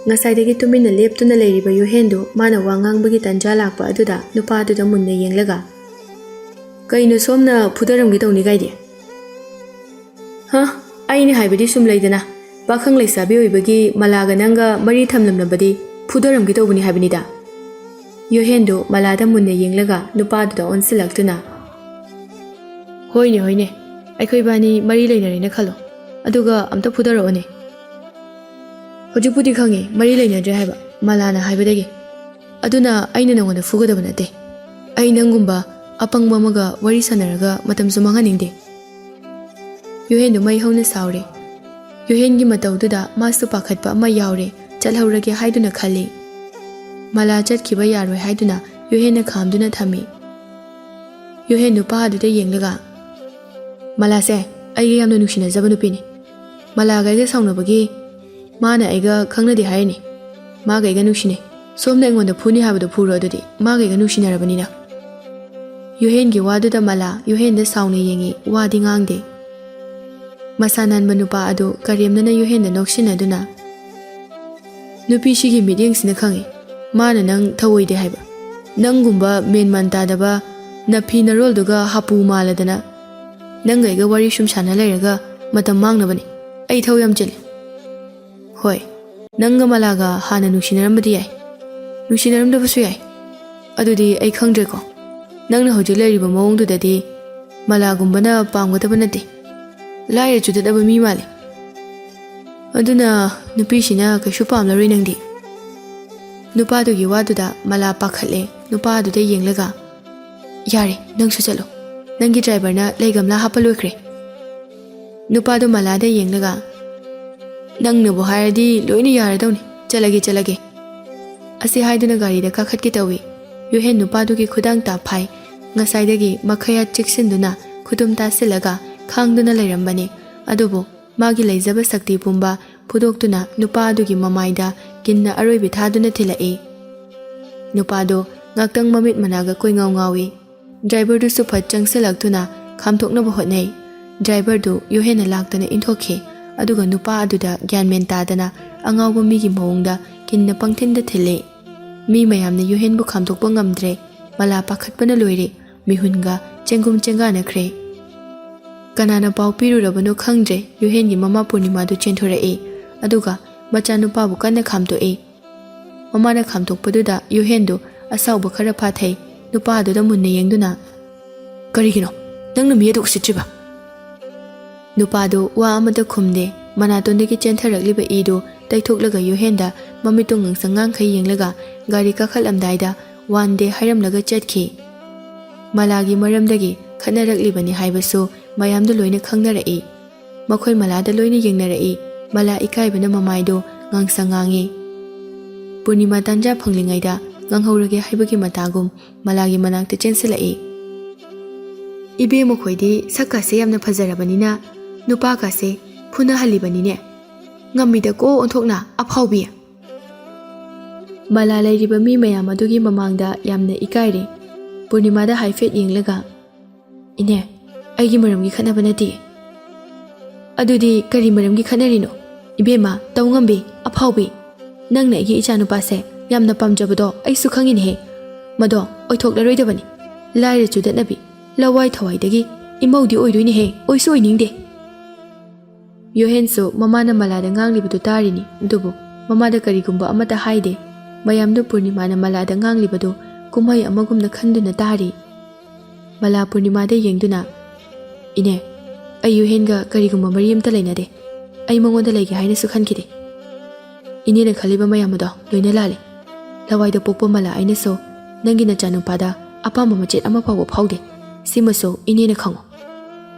ꯉꯁꯥꯏꯗꯒꯤ ꯇꯨꯃꯤꯟꯅ ꯂꯦꯞꯇꯨꯅ ꯂꯩꯔꯤꯕ ꯌꯣꯍꯦꯟꯗꯨ ꯃꯥꯅ ꯋꯥ ꯉꯥꯡꯕꯒꯤ ꯇꯟꯖꯥ ꯂꯥꯛꯄ ꯑꯗꯨꯗ ꯅꯨꯄꯥꯗꯨꯗ ꯃꯨꯟꯅ ꯌꯦꯡꯂꯒ ꯀꯩꯅꯣ ꯁꯣꯝꯅ ꯐꯨꯗꯔꯝꯒꯦ ꯇꯧꯅꯤ ꯀꯥꯏꯗꯤ ꯑꯩꯅ ꯍꯥꯏꯕꯗꯤ ꯁꯨꯝ ꯂꯩꯗꯅ ꯄꯥꯈꯪ ꯂꯩꯁꯥꯕꯤ ꯑꯣꯏꯕꯒꯤ ꯃꯂꯥꯒ ꯅꯪꯒ ꯃꯔꯤ ꯊꯝꯂꯝꯂꯕꯗꯤ ꯐꯨꯗꯔꯝꯒꯦ ꯇꯧꯕꯅꯤ ꯍꯥꯏꯕꯅꯤꯗ ꯌꯣꯍꯦꯟꯗꯨ ꯃꯂꯥꯗ ꯃꯨꯟꯅ ꯌꯦꯡꯂꯒ ꯅꯨꯄꯥꯗꯨꯗ ꯑꯣꯟꯁꯤꯜꯂꯛꯇꯨꯅ ꯍꯣꯏꯅꯦ ꯑꯩꯈꯣꯏ ꯕꯥꯅꯤ ꯃꯔꯤ ꯂꯩꯅꯔꯦꯅ ꯈꯜꯂꯣ ꯑꯗꯨꯒ ꯑꯝꯇ ꯐꯨꯗꯔꯛꯑꯣꯅꯦ ꯍꯧꯖꯤꯛꯄꯨꯗꯤ ꯈꯪꯉꯦ ꯃꯔꯤ ꯂꯩꯅꯗ꯭ꯔꯦ ꯍꯥꯏꯕ ꯃꯂꯥꯅ ꯍꯥꯏꯕꯗꯒꯤ ꯑꯗꯨꯅ ꯑꯩꯅ ꯅꯉꯣꯟꯗ ꯐꯨꯒꯗꯕ ꯅꯠꯇꯦ ꯑꯩ ꯅꯪꯒꯨꯝꯕ ꯑꯄꯪꯕ ꯑꯃꯒ ꯋꯥꯔꯤ ꯁꯥꯟꯅꯔꯒ ꯃꯇꯝꯁꯨ ꯃꯥꯡꯍꯟꯅꯤꯡꯗꯦ ꯌꯣꯍꯦꯟꯗꯨ ꯃꯩ ꯍꯧꯅ ꯁꯥꯎꯔꯦ ꯌꯣꯍꯦꯟꯒꯤ ꯃꯇꯧꯗꯨꯗ ꯃꯥꯁꯨ ꯄꯥꯈꯠꯄ ꯑꯃ ꯌꯥꯎꯔꯦ ꯆꯠꯍꯧꯔꯒꯦ ꯍꯥꯏꯗꯨꯅ ꯈꯜꯂꯤ ꯃꯂꯥ ꯆꯠꯈꯤꯕ ꯌꯥꯔꯣꯏ ꯍꯥꯏꯗꯨꯅ ꯌꯨꯍꯦꯟꯅ ꯈꯥꯝꯗꯨꯅ ꯊꯝꯃꯤ꯫ ꯌꯨꯍꯦꯟ ꯅꯨꯄꯥ ꯑꯗꯨꯗ ꯌꯦꯡꯂꯒ, ꯃꯂꯥꯁꯦ ꯑꯩꯒ ꯌꯥꯝꯅ ꯅꯨꯡꯁꯤꯅꯖꯕ ꯅꯨꯄꯤꯅꯤ. ꯃꯂꯥꯒ ꯑꯩꯒ ꯁꯥꯎꯅꯕꯒꯤ ꯃꯥꯅ ꯑꯩꯒ ꯈꯪꯅꯗꯦ ꯍꯥꯏꯔꯤꯅꯤ. ꯃꯥꯒ ꯑꯩꯒ ꯅꯨꯡꯁꯤꯅꯩ. ꯁꯣꯝꯅ ꯑꯩꯉꯣꯟꯗ ꯐꯨꯅꯤ ꯍꯥꯏꯕꯗꯣ ꯐꯨꯔꯣ ꯑꯗꯨꯗꯤ ꯃꯥꯒ ꯑꯩꯒ ꯅꯨꯡꯁꯤꯅꯔꯕꯅꯤꯅ. ꯌꯨꯍꯦꯟꯒꯤ ꯋꯥꯗꯨꯗ ꯃꯂꯥ ꯌꯨꯍꯦꯟꯗ ꯁꯥꯎꯅ ꯌꯦꯡꯉꯤ, ꯋꯥꯗꯤ ꯉꯥꯡꯗꯦ. ꯃꯁꯥ ꯅꯥꯟꯕ ꯅꯨꯄꯥ ꯑꯗꯨ ꯀꯔꯦꯝꯅꯅ ꯌꯨꯍꯦꯟꯗ ꯅꯣꯛꯁꯤꯟꯅꯗꯨꯅ, ꯅꯨꯄꯤꯁꯤꯒꯤ ꯃꯤꯠꯌꯦꯡꯁꯤꯅ ꯈꯪꯏ ꯃꯥꯅ ꯅꯪ ꯊꯧꯑꯣꯏꯗꯦ ꯍꯥꯏꯕ. ꯅꯪꯒꯨꯝꯕ ꯃꯦꯟꯃꯥꯟ ꯇꯥꯗꯕ ꯅꯐꯤ ꯅꯔꯣꯜꯗꯨꯒ ꯍꯥꯄꯨ ꯃꯥꯜꯂꯗꯅ ꯅꯪꯒ ꯑꯩꯒ ꯋꯥꯔꯤ ꯁꯨꯝ ꯁꯥꯟꯅ ꯂꯩꯔꯒ ꯃꯇꯝ ꯃꯥꯡꯅꯕꯅꯤ. ꯑꯩ ꯊꯧ ꯌꯥꯝ ꯆꯤꯜꯂꯤ. ꯍꯣꯏ, ꯅꯪꯒ ꯃꯂꯥꯒ ꯍꯥꯟꯅ ꯅꯨꯡꯁꯤꯅꯔꯝꯕꯗꯤ ꯌꯥꯏ, ꯅꯨꯡꯁꯤꯅꯔꯝꯗꯕꯁꯨ ꯌꯥꯏ. ꯑꯗꯨꯗꯤ ꯑꯩ ꯈꯪꯗ꯭ꯔꯦꯀꯣ. ꯅꯪꯅ ꯍꯧꯖꯤꯛ ꯂꯩꯔꯤꯕ ꯃꯑꯣꯡꯗꯨꯗꯗꯤ ꯃꯂꯥꯒꯨꯝꯕꯅ ꯄꯥꯝꯒꯗꯕ ꯅꯠꯇꯦ. ꯂꯥꯏꯔ ꯆꯨꯗꯗꯕ ꯃꯤ ꯃꯥꯜꯂꯤ. ꯑꯗꯨꯅ ꯅꯨꯄꯤꯁꯤꯅ ꯀꯩꯁꯨ ꯄꯥꯝꯂꯔꯣꯏ ꯅꯪꯗꯤ. ꯅꯨꯄꯥꯗꯨꯒꯤ ꯋꯥꯗꯨꯗ ꯃꯂꯥ ꯄꯥꯈꯠꯂꯦ. ꯅꯨꯄꯥ ꯑꯗꯨꯗ ꯌꯦꯡꯂꯒ, ꯌꯥꯔꯦ ꯅꯪꯁꯨ ꯆꯠꯂꯣ. ꯅꯪꯒꯤ ꯗ꯭ꯔꯥꯏꯚꯔꯅ ꯂꯩꯒꯝꯂꯥ ꯍꯥꯞꯄ ꯂꯣꯏꯈ꯭ꯔꯦ. ꯅꯨꯄꯥꯗꯨ ꯃꯂꯥꯗ ꯌꯦꯡꯂꯒ, ꯅꯪꯅꯕꯨ ꯍꯥꯏꯔꯗꯤ ꯂꯣꯏꯅ ꯌꯥꯔꯗꯧꯅꯤ. ꯆꯠꯂꯒꯦ. ꯑꯁꯤ ꯍꯥꯏꯗꯨꯅ ꯒꯥꯔꯤꯗ ꯀꯥꯈꯠꯀꯦ ꯇꯧꯏ. ꯌꯨꯍꯦꯟ ꯅꯨꯄꯥꯗꯨꯒꯤ ꯈꯨꯗꯥꯡ ꯇꯥꯐꯥꯏ. ꯉꯁꯥꯏꯗꯒꯤ ꯃꯈꯩꯌꯥꯠ ꯆꯤꯛꯁꯤꯟꯗꯨꯅ ꯈꯨꯗꯨꯝ ꯇꯥꯁꯤꯜꯂꯒ ꯈꯥꯡꯗꯨꯅ ꯂꯩꯔꯝꯕꯅꯤ. ꯑꯗꯨꯕꯨ ꯃꯥꯒꯤ ꯂꯩꯖꯕ ꯁꯛꯇꯤ ꯄꯨꯝꯕ ꯐꯨꯗꯣꯛꯇꯨꯅ ꯅꯨꯄꯥ ꯑꯗꯨꯒꯤ ꯃꯃꯥꯏꯗ ꯀꯤꯟꯅ ꯑꯔꯣꯏꯕꯤ ꯊꯥꯗꯨꯅ ꯊꯤꯜꯂꯛꯏ. ꯅꯨꯄꯥꯗꯣ ꯉꯥꯛꯇꯪ ꯃꯃꯤꯠ ꯃꯅꯥꯒ ꯀꯣꯏꯉꯥꯎ ꯉꯥꯎꯏ. ꯗ꯭ꯔꯥꯏꯚꯔꯗꯨꯁꯨ ꯐꯠ ꯆꯪꯁꯤꯜꯂꯛꯇꯨꯅ ꯈꯥꯝꯊꯣꯛꯅꯕ ꯍꯣꯠꯅꯩ. ꯗ꯭ꯔꯥꯏꯚꯔꯗꯨ ꯌꯨꯍꯦꯟꯅ ꯂꯥꯛꯇꯅ ꯏꯟꯊꯣꯛꯈꯤ. ꯑꯗꯨꯒ ꯅꯨꯄꯥ ꯑꯗꯨꯗ ꯒ꯭ꯌꯥꯟꯃꯦꯟ ꯇꯥꯗꯅ ꯑꯉꯥꯎꯕ ꯃꯤꯒꯤ ꯃꯑꯣꯡꯗ ꯀꯤꯟꯅ ꯄꯪꯊꯤꯟꯗ ꯊꯤꯜꯂꯤ. ꯃꯤ ꯃꯌꯥꯝꯅ ꯌꯨꯍꯦꯟꯕꯨ ꯈꯥꯝꯊꯣꯛꯄ ꯉꯝꯗ꯭ꯔꯦ. ꯃꯂꯥ ꯄꯥꯈꯠꯄꯅ ꯂꯣꯏꯔꯦ. ꯃꯤꯍꯨꯟꯒ ꯆꯦꯡꯒꯨꯝ ꯆꯦꯡꯒꯥꯅꯈ꯭ꯔꯦ. ꯀꯅꯥꯅ ꯄꯥꯎ ꯄꯤꯔꯨꯔꯕꯅꯣ ꯈꯪꯗ꯭ꯔꯦ. ꯌꯨꯍꯦꯟꯒꯤ ꯃꯃꯥ ꯄꯨꯔꯅꯤꯃꯥꯗꯨ ꯆꯦꯟꯊꯣꯔꯛꯏ. ꯑꯗꯨꯒ ꯃꯆꯥꯅꯨꯄꯥꯕꯨ ꯀꯟꯅ ꯈꯥꯝꯇꯣꯛꯏ. ꯃꯃꯥꯅ ꯈꯥꯝꯇꯣꯛꯄꯗꯨꯗ ꯌꯨꯍꯦꯟꯗꯨ ꯑꯁꯥꯎꯕ ꯈꯔ ꯐꯥꯊꯩ. ꯅꯨꯄꯥ ꯑꯗꯨꯗ ꯃꯨꯟꯅ ꯌꯦꯡꯗꯨꯅ, ꯀꯔꯤꯒꯤꯅꯣ ꯅꯪꯅ ꯃꯤ ꯑꯗꯨ ꯎꯁꯤꯠꯇ꯭ꯔꯤꯕ? ꯅꯨꯄꯥꯗꯨ ꯋꯥ ꯑꯃꯇ ꯈꯨꯝꯗꯦ. ꯃꯅꯥꯇꯣꯟꯗꯒꯤ ꯆꯦꯟꯊꯔꯛꯂꯤꯕ ꯏꯗꯨ ꯇꯩꯊꯣꯛꯂꯒ ꯌꯨꯍꯦꯟꯗ ꯃꯃꯤꯠꯇꯨ ꯉꯥꯡꯁꯪ ꯉꯥꯡꯈꯩ ꯌꯦꯡꯂꯒ ꯒꯥꯔꯤ ꯀꯥꯈꯠꯂꯝꯗꯥꯏꯗ ꯋꯥꯟꯗꯦ ꯍꯥꯏꯔꯝꯂꯒ ꯆꯠꯈꯤ. ꯃꯂꯥꯒꯤ ꯃꯔꯝꯗꯒꯤ ꯈꯠꯅꯔꯛꯂꯤꯕꯅꯤ ꯍꯥꯏꯕꯁꯨ ꯃꯌꯥꯝꯗꯨ ꯂꯣꯏꯅ ꯈꯪꯅꯔꯛꯏ. ꯃꯈꯣꯏ ꯃꯂꯥꯗ ꯂꯣꯏꯅ ꯌꯦꯡꯅꯔꯛꯏ. ꯃꯂꯥ ꯏꯀꯥꯏꯕꯅ ꯃꯃꯥꯏꯗꯨ ꯉꯥꯡꯁꯪ ꯉꯥꯡꯏ. ꯄꯨꯔꯅꯤꯃꯥ ꯇꯥꯟꯖꯥ ꯐꯪꯂꯤꯉꯩꯗ ꯉꯥꯡꯍꯧꯔꯒꯦ ꯍꯥꯏꯕꯒꯤ ꯃꯇꯥꯒꯨꯝ ꯃꯂꯥꯒꯤ ꯃꯅꯥꯛꯇ ꯆꯦꯟꯁꯤꯜꯂꯛꯏ. ꯏꯕꯦꯝꯃꯈꯣꯏꯗꯤ ꯁꯛꯀꯥꯁꯦ ꯌꯥꯝꯅ ꯐꯖꯔꯕꯅꯤꯅ ꯅꯨꯄꯥꯒꯥꯁꯦ ꯐꯨꯅꯍꯜꯂꯤꯕꯅꯤꯅꯦ. ꯉꯝꯃꯤꯗꯀꯣ ꯑꯣꯟꯊꯣꯛꯅ ꯑꯐꯥꯎꯕꯤ. ꯃꯂꯥ ꯂꯩꯔꯤꯕ ꯃꯤ ꯃꯌꯥꯝ ꯑꯗꯨꯒꯤ ꯃꯃꯥꯡꯗ ꯌꯥꯝꯅ ꯏꯀꯥꯏꯔꯦ. ꯄꯨꯔꯅꯤꯃꯥꯗ ꯍꯥꯏꯐꯦꯠ ꯌꯦꯡꯂꯒ, ꯏꯅꯦ, ꯑꯩꯒꯤ ꯃꯔꯝꯒꯤ ꯈꯠꯅꯕ ꯅꯠꯇꯦ. ꯑꯗꯨꯗꯤ ꯀꯔꯤ ꯃꯔꯝꯒꯤ ꯈꯠꯅꯔꯤꯅꯣ? ꯏꯕꯦꯝꯃ, ꯇꯧ ꯉꯝꯕꯤ, ꯑꯐꯥꯎꯕꯤ. ꯅꯪꯅ ꯑꯩꯒꯤ ꯏꯆꯥꯅꯨꯄꯥꯁꯦ ꯌꯥꯝꯅ ꯄꯥꯝꯖꯕꯗꯣ ꯑꯩꯁꯨ ꯈꯪꯉꯤꯅꯦꯍꯦ. ꯃꯗꯣ ꯑꯣꯏꯊꯣꯛꯂꯔꯣꯏꯗꯕꯅꯤ. ꯂꯥꯏꯔ ꯆꯨꯗꯠꯅꯕꯤ, ꯂꯋꯥꯏ ꯊꯋꯥꯏꯗꯒꯤ ꯏꯃꯧꯗꯤ ꯑꯣꯏꯗꯣꯏꯅꯦꯍꯦ. ꯑꯣꯏꯁꯨ ꯑꯣꯏꯅꯤꯡꯗꯦ. ꯌꯨꯍꯦꯟꯁꯨ ꯃꯃꯥꯅ ꯃꯂꯥꯗ ꯉꯥꯡꯂꯤꯕꯗꯨ ꯇꯥꯔꯤꯅꯤ. ꯑꯗꯨꯕꯨ ꯃꯃꯥꯗ ꯀꯔꯤꯒꯨꯝꯕ ꯑꯃꯠꯇ ꯍꯥꯏꯗꯦ. ꯃꯌꯥꯝꯗꯨ ꯄꯨꯔꯅꯤꯃꯥꯅ ꯃꯂꯥꯗ ꯉꯥꯡꯂꯤꯕꯗꯨ ꯀꯨꯝꯍꯩ ꯑꯃꯒꯨꯝꯅ ꯈꯟꯗꯨꯅ ꯇꯥꯔꯤ. ꯃꯂꯥ ꯄꯨꯔꯅꯤꯃꯥꯗ ꯌꯦꯡꯗꯨꯅ, ꯏꯅꯦ, ꯑꯩ ꯌꯨꯍꯦꯟꯒ ꯀꯔꯤꯒꯨꯝꯕ ꯃꯔꯤ ꯑꯃꯇ ꯂꯩꯅꯗꯦ. ꯑꯩ ꯃꯉꯣꯟꯗ ꯂꯩꯒꯦ ꯍꯥꯏꯅꯁꯨ ꯈꯟꯈꯤꯗꯦ. ꯏꯅꯦꯅ ꯈꯜꯂꯤꯕ ꯃꯌꯥꯝ ꯑꯗꯣ ꯂꯣꯏꯅ ꯂꯥꯜꯂꯤ. ꯂꯋꯥꯏꯗ ꯄꯣꯛꯄ ꯃꯂꯥ ꯑꯩꯅꯁꯨ ꯅꯪꯒꯤ ꯅꯆꯥꯅꯨꯄꯥꯗ ꯑꯄꯥꯝꯕ ꯃꯆꯦꯠ ꯑꯃ ꯐꯥꯎꯕ ꯐꯥꯎꯗꯦ. ꯁꯤꯃꯁꯨ ꯏꯅꯦꯅ ꯈꯪꯉꯨ.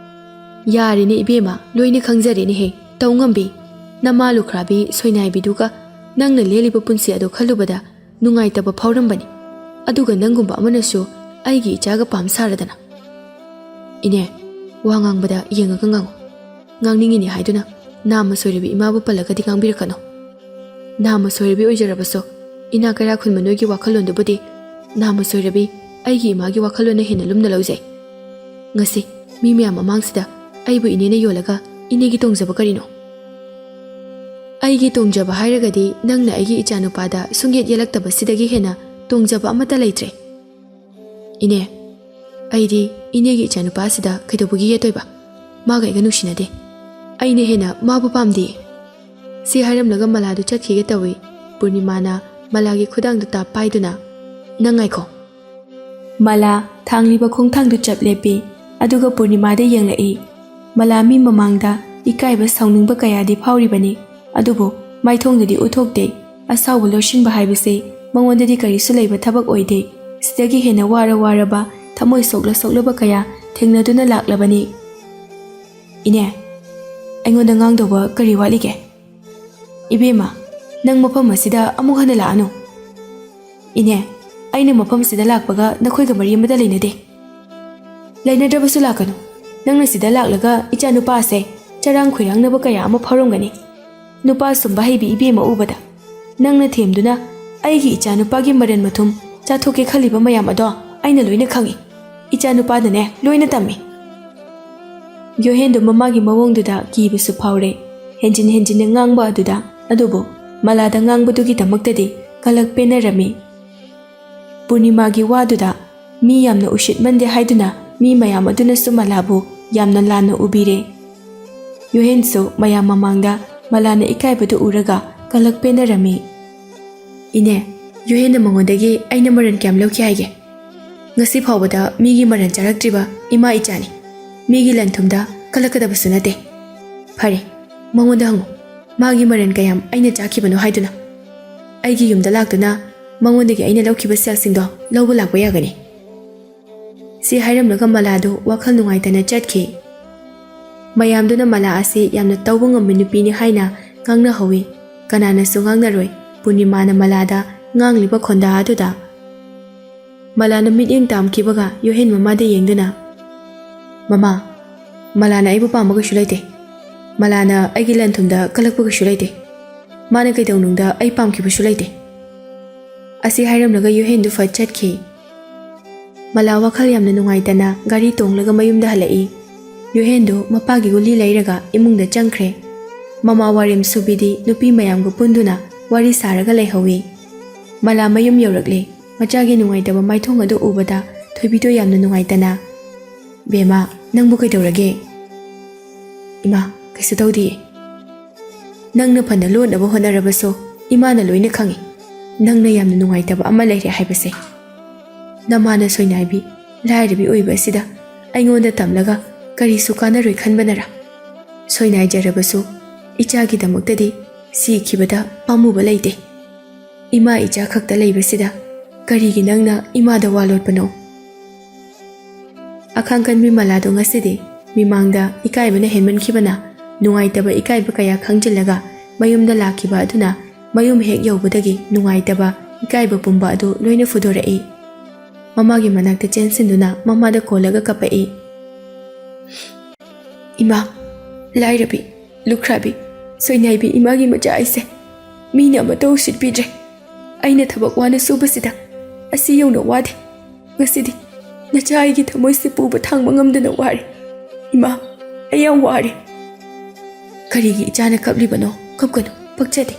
ꯌꯥꯔꯦꯅꯦ ꯏꯕꯦꯝꯃ, ꯂꯣꯏꯅ ꯈꯪꯖꯔꯦꯅꯦꯍꯦ. ꯇꯧ ꯉꯝꯕꯤ. ꯅꯃꯥ ꯂꯨꯈ꯭ꯔꯥꯕꯤ ꯁꯣꯏꯅꯥꯏꯕꯤꯗꯨꯒ ꯅꯪꯅ ꯂꯦꯜꯂꯤꯕ ꯄꯨꯟꯁꯤ ꯑꯗꯨ ꯈꯜꯂꯨꯕꯗ ꯅꯨꯡꯉꯥꯏꯇꯕ ꯐꯥꯎꯔꯝꯕꯅꯤ. ꯑꯗꯨꯒ ꯅꯪꯒꯨꯝꯕ ꯑꯃꯅꯁꯨ ꯑꯩꯒꯤ ꯏꯆꯥꯒ ꯄꯥꯝ ꯁꯥꯔꯗꯅ. ꯏꯅꯦ, ꯋꯥ ꯉꯥꯡꯕꯗ ꯌꯦꯡꯉꯒ ꯉꯥꯡꯉꯨ. ꯉꯥꯡꯅꯤꯡꯉꯤꯅꯤ ꯍꯥꯏꯗꯨꯅ ꯅꯥꯝꯃ ꯁꯣꯏꯔꯕꯤ ꯏꯃꯥꯕꯨ ꯄꯜꯂꯒꯗꯤ ꯉꯥꯡꯕꯤꯔꯛꯀꯅꯨ. ꯅꯥꯝꯃ ꯁꯣꯏꯔꯕꯤ ꯑꯣꯏꯖꯔꯕꯁꯨ ꯏꯅꯥ ꯀꯩꯔꯥꯛ ꯈꯨꯟꯕ ꯅꯣꯏꯒꯤ ꯋꯥꯈꯜꯂꯣꯟꯗꯨꯕꯨꯗꯤ ꯅꯥꯝꯃ ꯁꯣꯏꯔꯕꯤ ꯑꯩꯒꯤ ꯏꯃꯥꯒꯤ ꯋꯥꯈꯜꯂꯣꯟꯅ ꯍꯦꯟꯅ ꯂꯨꯝꯅ ꯂꯧꯖꯩ. ꯉꯁꯤ ꯃꯤ ꯃꯌꯥꯝ ꯃꯃꯥꯡꯁꯤꯗ ꯑꯩꯕꯨ ꯏꯅꯦꯅ ꯌꯣꯜꯂꯒ ꯏꯅꯦꯒꯤ ꯇꯣꯡꯖꯕ ꯀꯔꯤꯅꯣ? ꯑꯩꯒꯤ ꯇꯣꯡꯖꯕ ꯍꯥꯏꯔꯒꯗꯤ ꯅꯪꯅ ꯑꯩꯒꯤ ꯏꯆꯥꯅꯨꯄꯥꯗ ꯁꯨꯡꯌꯦꯠ ꯌꯦꯠꯂꯛꯇꯕꯁꯤꯗꯒꯤ ꯍꯦꯟꯅ ꯇꯣꯡꯖꯕ ꯑꯃꯠꯇ ꯂꯩꯇ꯭ꯔꯦ. ꯏꯅꯦ, ꯑꯩꯗꯤ ꯏꯅꯦꯒꯤ ꯏꯆꯥꯅꯨꯄꯥꯁꯤꯗ ꯀꯩꯗꯧꯕꯒꯤ ꯌꯦꯠꯇꯣꯏꯕ? ꯃꯥꯒ ꯑꯩꯒ ꯅꯨꯡꯁꯤꯅꯗꯦ. ꯑꯩꯅ ꯍꯦꯟꯅ ꯃꯥꯕꯨ ꯄꯥꯝꯗꯦ. ꯁꯤ ꯍꯥꯏꯔꯝꯂꯒ ꯃꯂꯥꯗꯨ ꯆꯠꯈꯤꯒꯦ ꯇꯧꯏ. ꯄꯨꯔꯅꯤꯃꯥꯅ ꯃꯂꯥꯒꯤ ꯈꯨꯗꯥꯡꯗ ꯇꯥꯞ ꯄꯥꯏꯗꯨꯅ, ꯅꯪ ꯉꯥꯏꯈꯣ. ꯃꯂꯥ ꯊꯥꯡꯂꯤꯕ ꯈꯣꯡꯊꯥꯡꯗꯨ ꯆꯞ ꯂꯦꯞꯄꯤ. ꯑꯗꯨꯒ ꯄꯨꯔꯅꯤꯃꯥꯗ ꯌꯦꯡꯂꯛꯏ. ꯃꯂꯥ ꯃꯤ ꯃꯃꯥꯡꯗ ꯏꯀꯥꯏꯕ ꯁꯥꯎꯅꯤꯡꯕ ꯀꯌꯥꯗꯤ ꯐꯥꯎꯔꯤꯕꯅꯤ. ꯑꯗꯨꯕꯨ ꯃꯥꯏꯊꯣꯡꯗꯗꯤ ꯎꯠꯊꯣꯛꯇꯦ. ꯑꯁꯥꯎꯕ ꯂꯧꯁꯤꯟꯕ ꯍꯥꯏꯕꯁꯤ ꯃꯉꯣꯟꯗꯗꯤ ꯀꯔꯤꯁꯨ ꯂꯩꯕ ꯊꯕꯛ ꯑꯣꯏꯗꯦ. ꯁꯤꯗꯒꯤ ꯍꯦꯟꯅ ꯋꯥꯔꯕ ꯊꯃꯣꯏ ꯁꯣꯛꯂꯕ ꯀꯌꯥ ꯊꯦꯡꯅꯗꯨꯅ ꯂꯥꯛꯂꯕꯅꯤ. ꯏꯅꯦ, ꯑꯩꯉꯣꯟꯗ ꯉꯥꯡꯗꯧꯕ ꯀꯔꯤ ꯋꯥꯠꯂꯤꯒꯦ? ꯏꯕꯦꯝꯃ, ꯅꯪ ꯃꯐꯝ ꯑꯁꯤꯗ ꯑꯃꯨꯛ ꯍꯟꯅ ꯂꯥꯛꯑꯅꯨ. ꯏꯅꯦ, ꯑꯩꯅ ꯃꯐꯝꯁꯤꯗ ꯂꯥꯛꯄꯒ ꯅꯈꯣꯏꯒ ꯃꯔꯤ ꯑꯃꯇ ꯂꯩꯅꯗꯦ. ꯂꯩꯅꯗ꯭ꯔꯕꯁꯨ ꯂꯥꯛꯀꯅꯨ. ꯅꯪꯅ ꯁꯤꯗ ꯂꯥꯛꯂꯒ ꯏꯆꯥ ꯅꯨꯄꯥꯁꯦ ꯆꯔꯥꯡ ꯈꯣꯏꯔꯥꯡꯅꯕ ꯀꯌꯥ ꯑꯃ ꯐꯥꯎꯔꯝꯒꯅꯤ. ꯅꯨꯄꯥ ꯁꯨꯝꯕ ꯍꯩꯕꯤ ꯏꯕꯦꯝꯃ ꯎꯕꯗ ꯅꯪꯅ ꯊꯦꯝꯗꯨꯅ ꯑꯩꯒꯤ ꯏꯆꯥ ꯅꯨꯄꯥꯒꯤ ꯃꯔꯟ ꯃꯊꯨꯝ ꯆꯥꯊꯣꯛꯀꯦ ꯈꯜꯂꯤꯕ ꯃꯌꯥꯝ ꯑꯗꯣ ꯑꯩꯅ ꯂꯣꯏꯅ ꯈꯪꯏ. ꯏꯆꯥ ꯅꯨꯄꯥꯗꯅꯦ ꯂꯣꯏꯅ ꯇꯝꯃꯤ. ꯌꯣꯍꯦꯟꯗꯨ ꯃꯃꯥꯒꯤ ꯃꯑꯣꯡꯗꯨꯗ ꯀꯤꯕꯁꯨ ꯐꯥꯎꯔꯦ. ꯍꯦꯟꯖꯤꯟꯅ ꯉꯥꯡꯕ ꯑꯗꯨꯗ ꯑꯗꯨꯕꯨ ꯃꯂꯥꯗ ꯉꯥꯡꯕꯗꯨꯒꯤꯗꯃꯛꯇꯗꯤ ꯀꯂꯛ ꯄꯦꯟꯅꯔꯝꯃꯤ. ꯄꯨꯔꯅꯤꯃꯥꯒꯤ ꯋꯥꯗꯨꯗ ꯃꯤ ꯌꯥꯝꯅ ꯎꯁꯤꯠꯃꯟꯗꯦ ꯍꯥꯏꯗꯨꯅ ꯃꯤ ꯃꯌꯥꯝ ꯑꯗꯨꯅꯁꯨ ꯃꯂꯥꯕꯨ ꯌꯥꯝꯅ ꯂꯥꯟꯅ ꯎꯕꯤꯔꯦ. ꯌꯣꯍꯦꯟꯁꯨ ꯃꯌꯥꯝ ꯃꯃꯥꯡꯗ ꯃꯂꯥꯅ ꯏꯀꯥꯏꯕꯗꯨ ꯎꯔꯒ ꯀꯂꯛ ꯄꯦꯟꯅꯔꯝꯃꯤ. ꯏꯅꯦ, ꯌꯣꯍꯦꯟꯅ ꯃꯉꯣꯟꯗꯒꯤ ꯑꯩꯅ ꯃꯔꯟ ꯀꯌꯥꯝ ꯂꯧꯈꯤ ꯍꯥꯏꯒꯦ? ꯉꯁꯤ ꯐꯥꯎꯕꯗ ꯃꯤꯒꯤ ꯃꯔꯟ ꯆꯥꯔꯛꯇ꯭ꯔꯤꯕ ꯏꯃꯥ ꯏꯆꯥꯅꯤ. ꯃꯤꯒꯤ ꯂꯟꯊꯨꯝꯗ ꯀꯂꯛꯀꯗꯕꯁꯨ ꯅꯠꯇꯦ. ꯐꯔꯦ, ꯃꯉꯣꯟꯗ ꯍꯪꯉꯨ ꯃꯥꯒꯤ ꯃꯔꯟ ꯀꯌꯥꯝ ꯑꯩꯅ ꯆꯥꯈꯤꯕꯅꯣ ꯍꯥꯏꯗꯨꯅ. ꯑꯩꯒꯤ ꯌꯨꯝꯗ ꯂꯥꯛꯇꯨꯅ ꯃꯉꯣꯟꯗꯒꯤ ꯑꯩꯅ ꯂꯧꯈꯤꯕ ꯁꯦꯜꯁꯤꯡꯗꯣ ꯂꯧꯕ ꯂꯥꯛꯄ ꯌꯥꯒꯅꯤ. ꯁꯤ ꯍꯥꯏꯔꯝꯂꯒ ꯃꯂꯥꯗꯨ ꯋꯥꯈꯜ ꯅꯨꯡꯉꯥꯏꯇꯅ ꯆꯠꯈꯤ. ꯃꯌꯥꯝꯗꯨꯅ ꯃꯂꯥ ꯑꯁꯤ ꯌꯥꯝꯅ ꯇꯧꯕ ꯉꯝꯕ ꯅꯨꯄꯤꯅꯤ ꯍꯥꯏꯅ ꯉꯥꯡꯅꯍꯧꯋꯤ. ꯀꯅꯥꯅꯁꯨ ꯉꯥꯡꯅꯔꯣꯏ ꯄꯨꯔꯅꯤꯃꯥꯅ ꯃꯂꯥꯗ ꯉꯥꯡꯂꯤꯕ ꯈꯣꯟꯗꯥ ꯑꯗꯨꯗ. ꯃꯂꯥꯅ ꯃꯤꯠꯌꯦꯡ ꯇꯥꯝꯈꯤꯕꯒ ꯌꯣꯍꯦꯟ ꯃꯃꯥꯗ ꯌꯦꯡꯗꯨꯅ, ꯃꯃꯥ, ꯃꯂꯥꯅ ꯑꯩꯕꯨ ꯄꯥꯝꯕ ꯀꯩꯁꯨ ꯂꯩꯇꯦ. ꯃꯂꯥꯅ ꯑꯩꯒꯤ ꯂꯟꯊꯨꯝꯗ ꯀꯂꯛꯄ ꯀꯩꯁꯨ ꯂꯩꯇꯦ. ꯃꯥꯅ ꯀꯩꯗꯧꯅꯨꯡꯗ ꯑꯩ ꯄꯥꯝꯈꯤꯕꯁꯨ ꯂꯩꯇꯦ. ꯑꯁꯤ ꯍꯥꯏꯔꯝꯂꯒ ꯌꯣꯍꯦꯟꯗꯨ ꯐꯠ ꯆꯠꯈꯤ. ꯃꯂꯥ ꯋꯥꯈꯜ ꯌꯥꯝꯅ ꯅꯨꯡꯉꯥꯏꯇꯅ ꯒꯥꯔꯤ ꯇꯣꯡꯂꯒ ꯃꯌꯨꯝꯗ ꯍꯜꯂꯛꯏ. ꯌꯣꯍꯦꯟꯗꯨ ꯃꯄꯥꯒꯤ ꯒꯨꯂꯤ ꯂꯩꯔꯒ ꯏꯃꯨꯡꯗ ꯆꯪꯈ꯭ꯔꯦ. ꯃꯃꯥ ꯋꯥꯔꯦꯝ ꯁꯨꯕꯤꯗꯤ ꯅꯨꯄꯤ ꯃꯌꯥꯝꯒ ꯄꯨꯟꯗꯨꯅ ꯋꯥꯔꯤ ꯁꯥꯔꯒ ꯂꯩꯍꯧꯏ. ꯃꯂꯥ ꯃꯌꯨꯝ ꯌꯧꯔꯛꯂꯦ. ꯃꯆꯥꯒꯤ ꯅꯨꯡꯉꯥꯏꯇꯕ ꯃꯥꯏꯊꯣꯡ ꯑꯗꯨ ꯎꯕꯗ ꯊꯣꯏꯕꯤꯗꯣ ꯌꯥꯝꯅ ꯅꯨꯡꯉꯥꯏꯇꯅ, ꯕꯦꯝꯃ, ꯅꯪꯕꯨ ꯀꯩꯗꯧꯔꯒꯦ? ꯏꯃꯥ, ꯀꯩꯁꯨ ꯇꯧꯗꯤꯌꯦ. ꯅꯪꯅ ꯐꯅ ꯂꯣꯠꯅꯕ ꯍꯣꯠꯅꯔꯕꯁꯨ ꯏꯃꯥꯅ ꯂꯣꯏꯅ ꯈꯪꯏ. ꯅꯪꯅ ꯌꯥꯝꯅ ꯅꯨꯡꯉꯥꯏꯇꯕ ꯑꯃ ꯂꯩꯔꯦ ꯍꯥꯏꯕꯁꯦ. ꯅꯃꯥꯅ ꯁꯣꯏꯅꯥꯏꯕꯤ ꯂꯥꯏꯔꯕꯤ ꯑꯣꯏꯕ ꯑꯁꯤꯗ ꯑꯩꯉꯣꯟꯗ ꯇꯝꯂꯒ ꯀꯔꯤꯁꯨ ꯀꯥꯟꯅꯔꯣꯏ ꯈꯟꯕꯅꯔꯥ? ꯁꯣꯏꯅꯥꯏꯖꯔꯕꯁꯨ ꯏꯆꯥꯒꯤꯗꯃꯛꯇꯗꯤ ꯁꯤꯈꯤꯕꯗ ꯄꯥꯝꯃꯨꯕ ꯂꯩꯇꯦ. ꯏꯃꯥ ꯏꯆꯥ ꯈꯛꯇ ꯂꯩꯕꯁꯤꯗ ꯀꯔꯤꯒꯤ ꯅꯪꯅ ꯏꯃꯥꯗ ꯋꯥ ꯂꯣꯠꯄꯅꯣ? ꯑꯈꯥꯡꯀꯟꯕꯤ ꯃꯂꯥꯗꯣ ꯉꯁꯤꯗꯤ ꯃꯤꯃꯥꯡꯗ ꯏꯀꯥꯏꯕꯅ ꯍꯦꯟꯃꯟꯈꯤꯕꯅ ꯅꯨꯡꯉꯥꯏꯇꯕ ꯏꯀꯥꯏꯕ ꯀꯌꯥ ꯈꯪꯖꯤꯜꯂꯒ ꯃꯌꯨꯝꯗ ꯂꯥꯛꯈꯤꯕ ꯑꯗꯨꯅ ꯃꯌꯨꯝ ꯍꯦꯛ ꯌꯧꯕꯗꯒꯤ ꯅꯨꯡꯉꯥꯏꯇꯕ ꯏꯀꯥꯏꯕ ꯄꯨꯝꯕ ꯑꯗꯨ ꯂꯣꯏꯅ ꯐꯨꯗꯣꯔꯛꯏ. ꯃꯃꯥꯒꯤ ꯃꯅꯥꯛꯇ ꯆꯦꯟꯁꯤꯟꯗꯨꯅ ꯃꯃꯥꯗ ꯀꯣꯜꯂꯒ ꯀꯞꯄꯛꯏ. ꯏꯃꯥ, ꯂꯥꯏꯔꯕꯤ, ꯂꯨꯈ꯭ꯔꯥꯕꯤ, ꯁꯣꯏꯅꯥꯏꯕꯤ ꯏꯃꯥꯒꯤ ꯃꯆꯥ ꯑꯩꯁꯦ ꯃꯤꯅ ꯑꯃꯠꯇ ꯎꯁꯤꯠꯄꯤꯗ꯭ꯔꯦ. ꯑꯩꯅ ꯊꯕꯛ ꯋꯥꯅ ꯁꯨꯕꯁꯤꯗ ꯑꯁꯤ ꯌꯧꯅ ꯋꯥꯗꯦ. ꯉꯁꯤꯗꯤ ꯅꯆꯥ ꯑꯩꯒꯤ ꯊꯃꯣꯏꯁꯦ ꯄꯨꯕ ꯊꯥꯡꯕ ꯉꯝꯗꯅ ꯋꯥꯔꯦ. ꯏꯃꯥ, ꯑꯩ ꯌꯥꯝ ꯋꯥꯔꯦ. ꯀꯔꯤꯒꯤ ꯏꯆꯥꯅ ꯀꯞꯂꯤꯕꯅꯣ? ꯀꯞꯀꯅꯨ, ꯄꯛꯆꯗꯦ.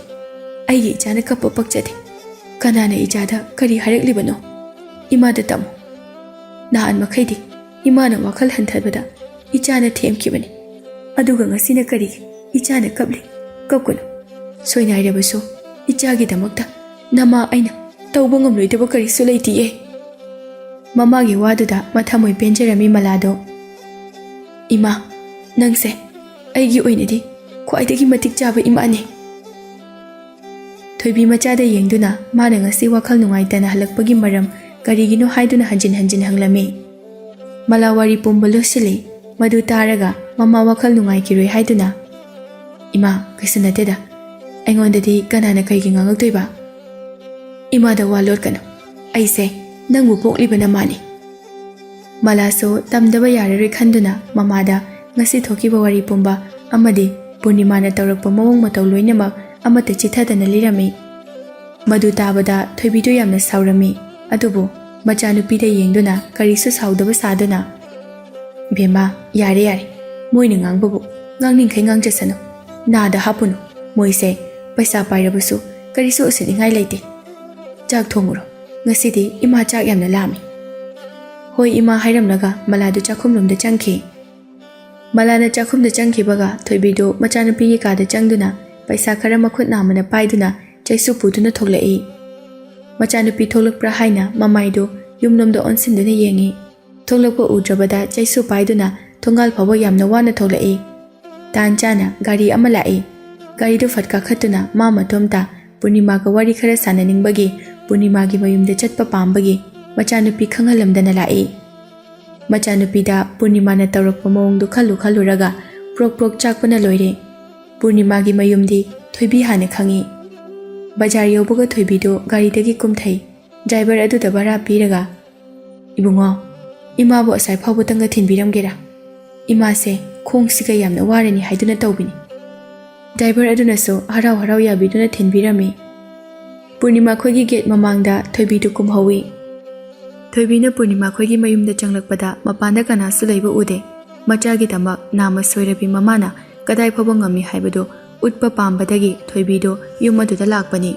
ꯑꯩꯒꯤ ꯏꯆꯥꯅ ꯀꯞꯄ ꯄꯛꯆꯗꯦ. ꯀꯅꯥꯅ ꯏꯆꯥꯗ ꯀꯔꯤ ꯍꯥꯏꯔꯛꯂꯤꯕꯅꯣ? ꯏꯃꯥꯗ ꯇꯝꯃꯨ. ꯅꯍꯥꯟ ꯃꯈꯩꯗꯤ ꯏꯃꯥꯅ ꯋꯥꯈꯜ ꯍꯟꯊꯕꯗ ꯏꯆꯥꯅ ꯊꯦꯝꯈꯤꯕꯅꯤ. ꯑꯗꯨꯒ ꯉꯁꯤꯅ ꯀꯔꯤꯒꯤ ꯏꯆꯥꯅ ꯀꯞꯂꯤ? ꯀꯞꯀꯅꯨ. ꯁꯣꯏꯅꯥꯏꯔꯕꯁꯨ ꯏꯆꯥꯒꯤꯗꯃꯛꯇ ꯅꯃꯥ ꯑꯩꯅ ꯇꯧꯕ ꯉꯝꯂꯣꯏꯗꯕ ꯀꯔꯤꯁꯨ ꯂꯩꯇꯤꯌꯦ. ꯃꯃꯥꯒꯤ ꯋꯥꯗꯨꯗ ꯃꯊꯃꯣꯏ ꯄꯦꯟꯖꯔꯝꯃꯤ ꯃꯂꯥꯗꯣ. ꯏꯃꯥ, ꯅꯪꯁꯦ ꯑꯩꯒꯤ ꯑꯣꯏꯅꯗꯤ ꯈ꯭ꯋꯥꯏꯗꯒꯤ ꯃꯇꯤꯛ ꯆꯥꯕ ꯏꯃꯥꯅꯤ. ꯊꯣꯏꯕꯤ ꯃꯆꯥꯗ ꯌꯦꯡꯗꯨꯅ ꯃꯥꯅ ꯉꯁꯤ ꯋꯥꯈꯜ ꯅꯨꯡꯉꯥꯏꯇꯅ ꯍꯜꯂꯛꯄꯒꯤ ꯃꯔꯝ ꯀꯔꯤꯒꯤꯅꯣ ꯍꯥꯏꯗꯨꯅ ꯍꯟꯖꯤꯟ ꯍꯪꯂꯝꯃꯤ. ꯃꯂꯥ ꯋꯥꯔꯤ ꯄꯨꯝꯕ ꯂꯣꯠꯁꯤꯜꯂꯤ. ꯃꯗꯨ ꯇꯥꯔꯒ ꯃꯃꯥ ꯋꯥꯈꯜ ꯅꯨꯡꯉꯥꯏꯈꯤꯔꯣꯏ ꯍꯥꯏꯗꯨꯅ, ꯏꯃꯥ, ꯀꯩꯁꯨ ꯅꯠꯇꯦꯗ. ꯑꯩꯉꯣꯟꯗꯗꯤ ꯀꯅꯥꯅ ꯀꯩꯒꯤ ꯉꯥꯡꯂꯛꯇꯣꯏꯕ? ꯏꯃꯥꯗ ꯋꯥ ꯂꯣꯠꯀꯅꯨ. ꯑꯩꯁꯦ ꯅꯪꯕꯨ ꯄꯣꯛꯂꯤꯕ ꯅꯃꯥꯅꯤ. ꯃꯂꯥꯁꯨ ꯇꯝꯗꯕ ꯌꯥꯔꯔꯣꯏ ꯈꯟꯗꯨꯅ ꯃꯃꯥꯗ ꯉꯁꯤ ꯊꯣꯛꯈꯤꯕ ꯋꯥꯔꯤ ꯄꯨꯝꯕ ꯑꯃꯗꯤ ꯄꯨꯔꯅꯤꯃꯥꯅ ꯇꯧꯔꯛꯄ ꯃꯑꯣꯡ ꯃꯇꯧ ꯂꯣꯏꯅꯃꯛ ꯑꯃꯠꯇ ꯆꯤꯊꯗꯅ ꯂꯤꯔꯝꯃꯤ. ꯃꯗꯨ ꯇꯥꯕꯗ ꯊꯣꯏꯕꯤꯗꯨ ꯌꯥꯝꯅ ꯁꯥꯎꯔꯝꯃꯤ. ꯑꯗꯨꯕꯨ ꯃꯆꯥꯅꯨꯄꯤꯗ ꯌꯦꯡꯗꯨꯅ ꯀꯔꯤꯁꯨ ꯁꯥꯎꯗꯕ ꯁꯥꯗꯨꯅ, ꯕꯦꯝꯃ, ꯌꯥꯔꯦ. ꯃꯣꯏꯅ ꯉꯥꯡꯕꯕꯨ ꯉꯥꯡꯅꯤꯡꯈꯩ ꯉꯥꯡꯖꯁꯅꯨ. ꯅꯥꯗ ꯍꯥꯞꯄꯨꯅꯨ. ꯃꯣꯏꯁꯦ ꯄꯩꯁꯥ ꯄꯥꯏꯔꯕꯁꯨ ꯀꯔꯤꯁꯨ ꯎꯁꯤꯠꯅꯤꯡꯉꯥꯏ ꯂꯩꯇꯦ. ꯆꯥꯛ ꯊꯣꯡꯉꯨꯔꯣ. ꯉꯁꯤꯗꯤ ꯏꯃꯥ ꯆꯥꯛ ꯌꯥꯝꯅ ꯂꯥꯝꯃꯤ. ꯍꯣꯏ ꯏꯃꯥ ꯍꯥꯏꯔꯝꯂꯒ ꯃꯂꯥꯗꯨ ꯆꯥꯛꯈꯨꯝꯂꯣꯝꯗ ꯆꯪꯈꯤ. ꯃꯂꯥꯅ ꯆꯥꯛꯈꯨꯝꯗ ꯆꯪꯈꯤꯕꯒ ꯊꯣꯏꯕꯤꯗꯨ ꯃꯆꯥꯅꯨꯄꯤꯒꯤ ꯀꯥꯗ ꯆꯪꯗꯨꯅ ꯄꯩꯁꯥ ꯈꯔ ꯃꯈꯨꯠ ꯅꯥꯝꯃꯅ ꯄꯥꯏꯗꯨꯅ ꯆꯩꯁꯨ ꯄꯨꯗꯨꯅ ꯊꯣꯛꯂꯛꯏ. ꯃꯆꯥꯅꯨꯄꯤ ꯊꯣꯛꯂꯛꯄ꯭ꯔꯥ ꯍꯥꯏꯅ ꯃꯃꯥꯏꯗꯨ ꯌꯨꯝꯂꯣꯝꯗ ꯑꯣꯟꯁꯤꯟꯗꯨꯅ ꯌꯦꯡꯉꯤ. ꯊꯣꯛꯂꯛꯄ ꯎꯗ꯭ꯔꯕꯗ ꯆꯩꯁꯨ ꯄꯥꯏꯗꯨꯅ ꯊꯣꯡꯒꯥꯜ ꯐꯥꯎꯕ ꯌꯥꯝꯅ ꯋꯥꯅ ꯊꯣꯛꯂꯛꯏ. ꯇꯥꯟ ꯆꯥꯅ ꯒꯥꯔꯤ ꯑꯃ ꯂꯥꯛꯏ. ꯒꯥꯔꯤꯗꯨ ꯐꯠ ꯀꯥꯈꯠꯇꯨꯅ ꯃꯥ ꯃꯇꯣꯝꯇ ꯄꯨꯔꯅꯤꯃꯥꯒ ꯋꯥꯔꯤ ꯈꯔ ꯁꯥꯟꯅꯅꯤꯡꯕꯒꯤ, ꯄꯨꯔꯅꯤꯃꯥꯒꯤ ꯃꯌꯨꯝꯗ ꯆꯠꯄ ꯄꯥꯝꯕꯒꯤ ꯃꯆꯥꯅꯨꯄꯤ ꯈꯪꯍꯜꯂꯝꯗꯅ ꯂꯥꯛꯏ. ꯃꯆꯥꯅꯨꯄꯤꯗ ꯄꯨꯔꯅꯤꯃꯥꯅ ꯇꯧꯔꯛꯄ ꯃꯑꯣꯡꯗꯨ ꯈꯜꯂꯨꯔꯒ ꯄ꯭ꯔꯣꯛ ꯆꯥꯛꯄꯅ ꯂꯣꯏꯔꯦ. ꯄꯨꯔꯅꯤꯃꯥꯒꯤ ꯃꯌꯨꯝꯗꯤ ꯊꯣꯏꯕꯤ ꯍꯥꯟꯅ ꯈꯪꯏ. ꯕꯖꯥꯔ ꯌꯧꯕꯒ ꯊꯣꯏꯕꯤꯗꯨ ꯒꯥꯔꯤꯗꯒꯤ ꯀꯨꯝꯊꯩ. ꯗ꯭ꯔꯥꯏꯚꯔ ꯑꯗꯨꯗ ꯚꯔꯥ ꯄꯤꯔꯒ ꯏꯕꯨꯡꯉꯣ ꯏꯃꯥꯕꯨ ꯑꯁꯥꯏ ꯐꯥꯎꯕꯇꯪꯒ ꯊꯤꯟꯕꯤꯔꯝꯒꯦꯔꯥ ꯏꯃꯥꯁꯦ ꯈꯣꯡꯁꯤꯒ ꯌꯥꯝꯅ ꯋꯥꯔꯅꯤ ꯍꯥꯏꯗꯨꯅ ꯇꯧꯕꯤꯅꯤ ꯗ꯭ꯔꯥꯏꯚꯔ ꯑꯗꯨꯅꯁꯨ ꯍꯔꯥꯎ ꯍꯔꯥꯎ ꯌꯥꯕꯤꯗꯨꯅ ꯊꯤꯟꯕꯤꯔꯝꯃꯤ ꯄꯨꯔꯅꯤꯃꯥ ꯈꯣꯏꯒꯤ ꯒꯦꯠ ꯃꯃꯥꯡꯗ ꯊꯣꯏꯕꯤꯗꯨ ꯀꯨꯝꯍꯧꯏ ꯊꯣꯏꯕꯤꯅ ꯄꯨꯔꯅꯤꯃꯥ ꯈꯣꯏꯒꯤ ꯃꯌꯨꯝꯗ ꯆꯪꯂꯛꯄꯗ ꯃꯄꯥꯟꯗ ꯀꯅꯥꯁꯨ ꯂꯩꯕ ꯎꯗꯦ ꯃꯆꯥꯒꯤꯗꯃꯛ ꯅꯥꯝꯃ ꯁꯣꯏꯔꯕꯤ ꯃꯃꯥꯅ ꯀꯗꯥꯏ ꯐꯥꯎꯕ ꯉꯝꯃꯤ ꯍꯥꯏꯕꯗꯨ ꯎꯠꯄ ꯄꯥꯝꯕꯗꯒꯤ ꯊꯣꯏꯕꯤꯗꯨ ꯌꯨꯝ ꯑꯗꯨꯗ ꯂꯥꯛꯄꯅꯤ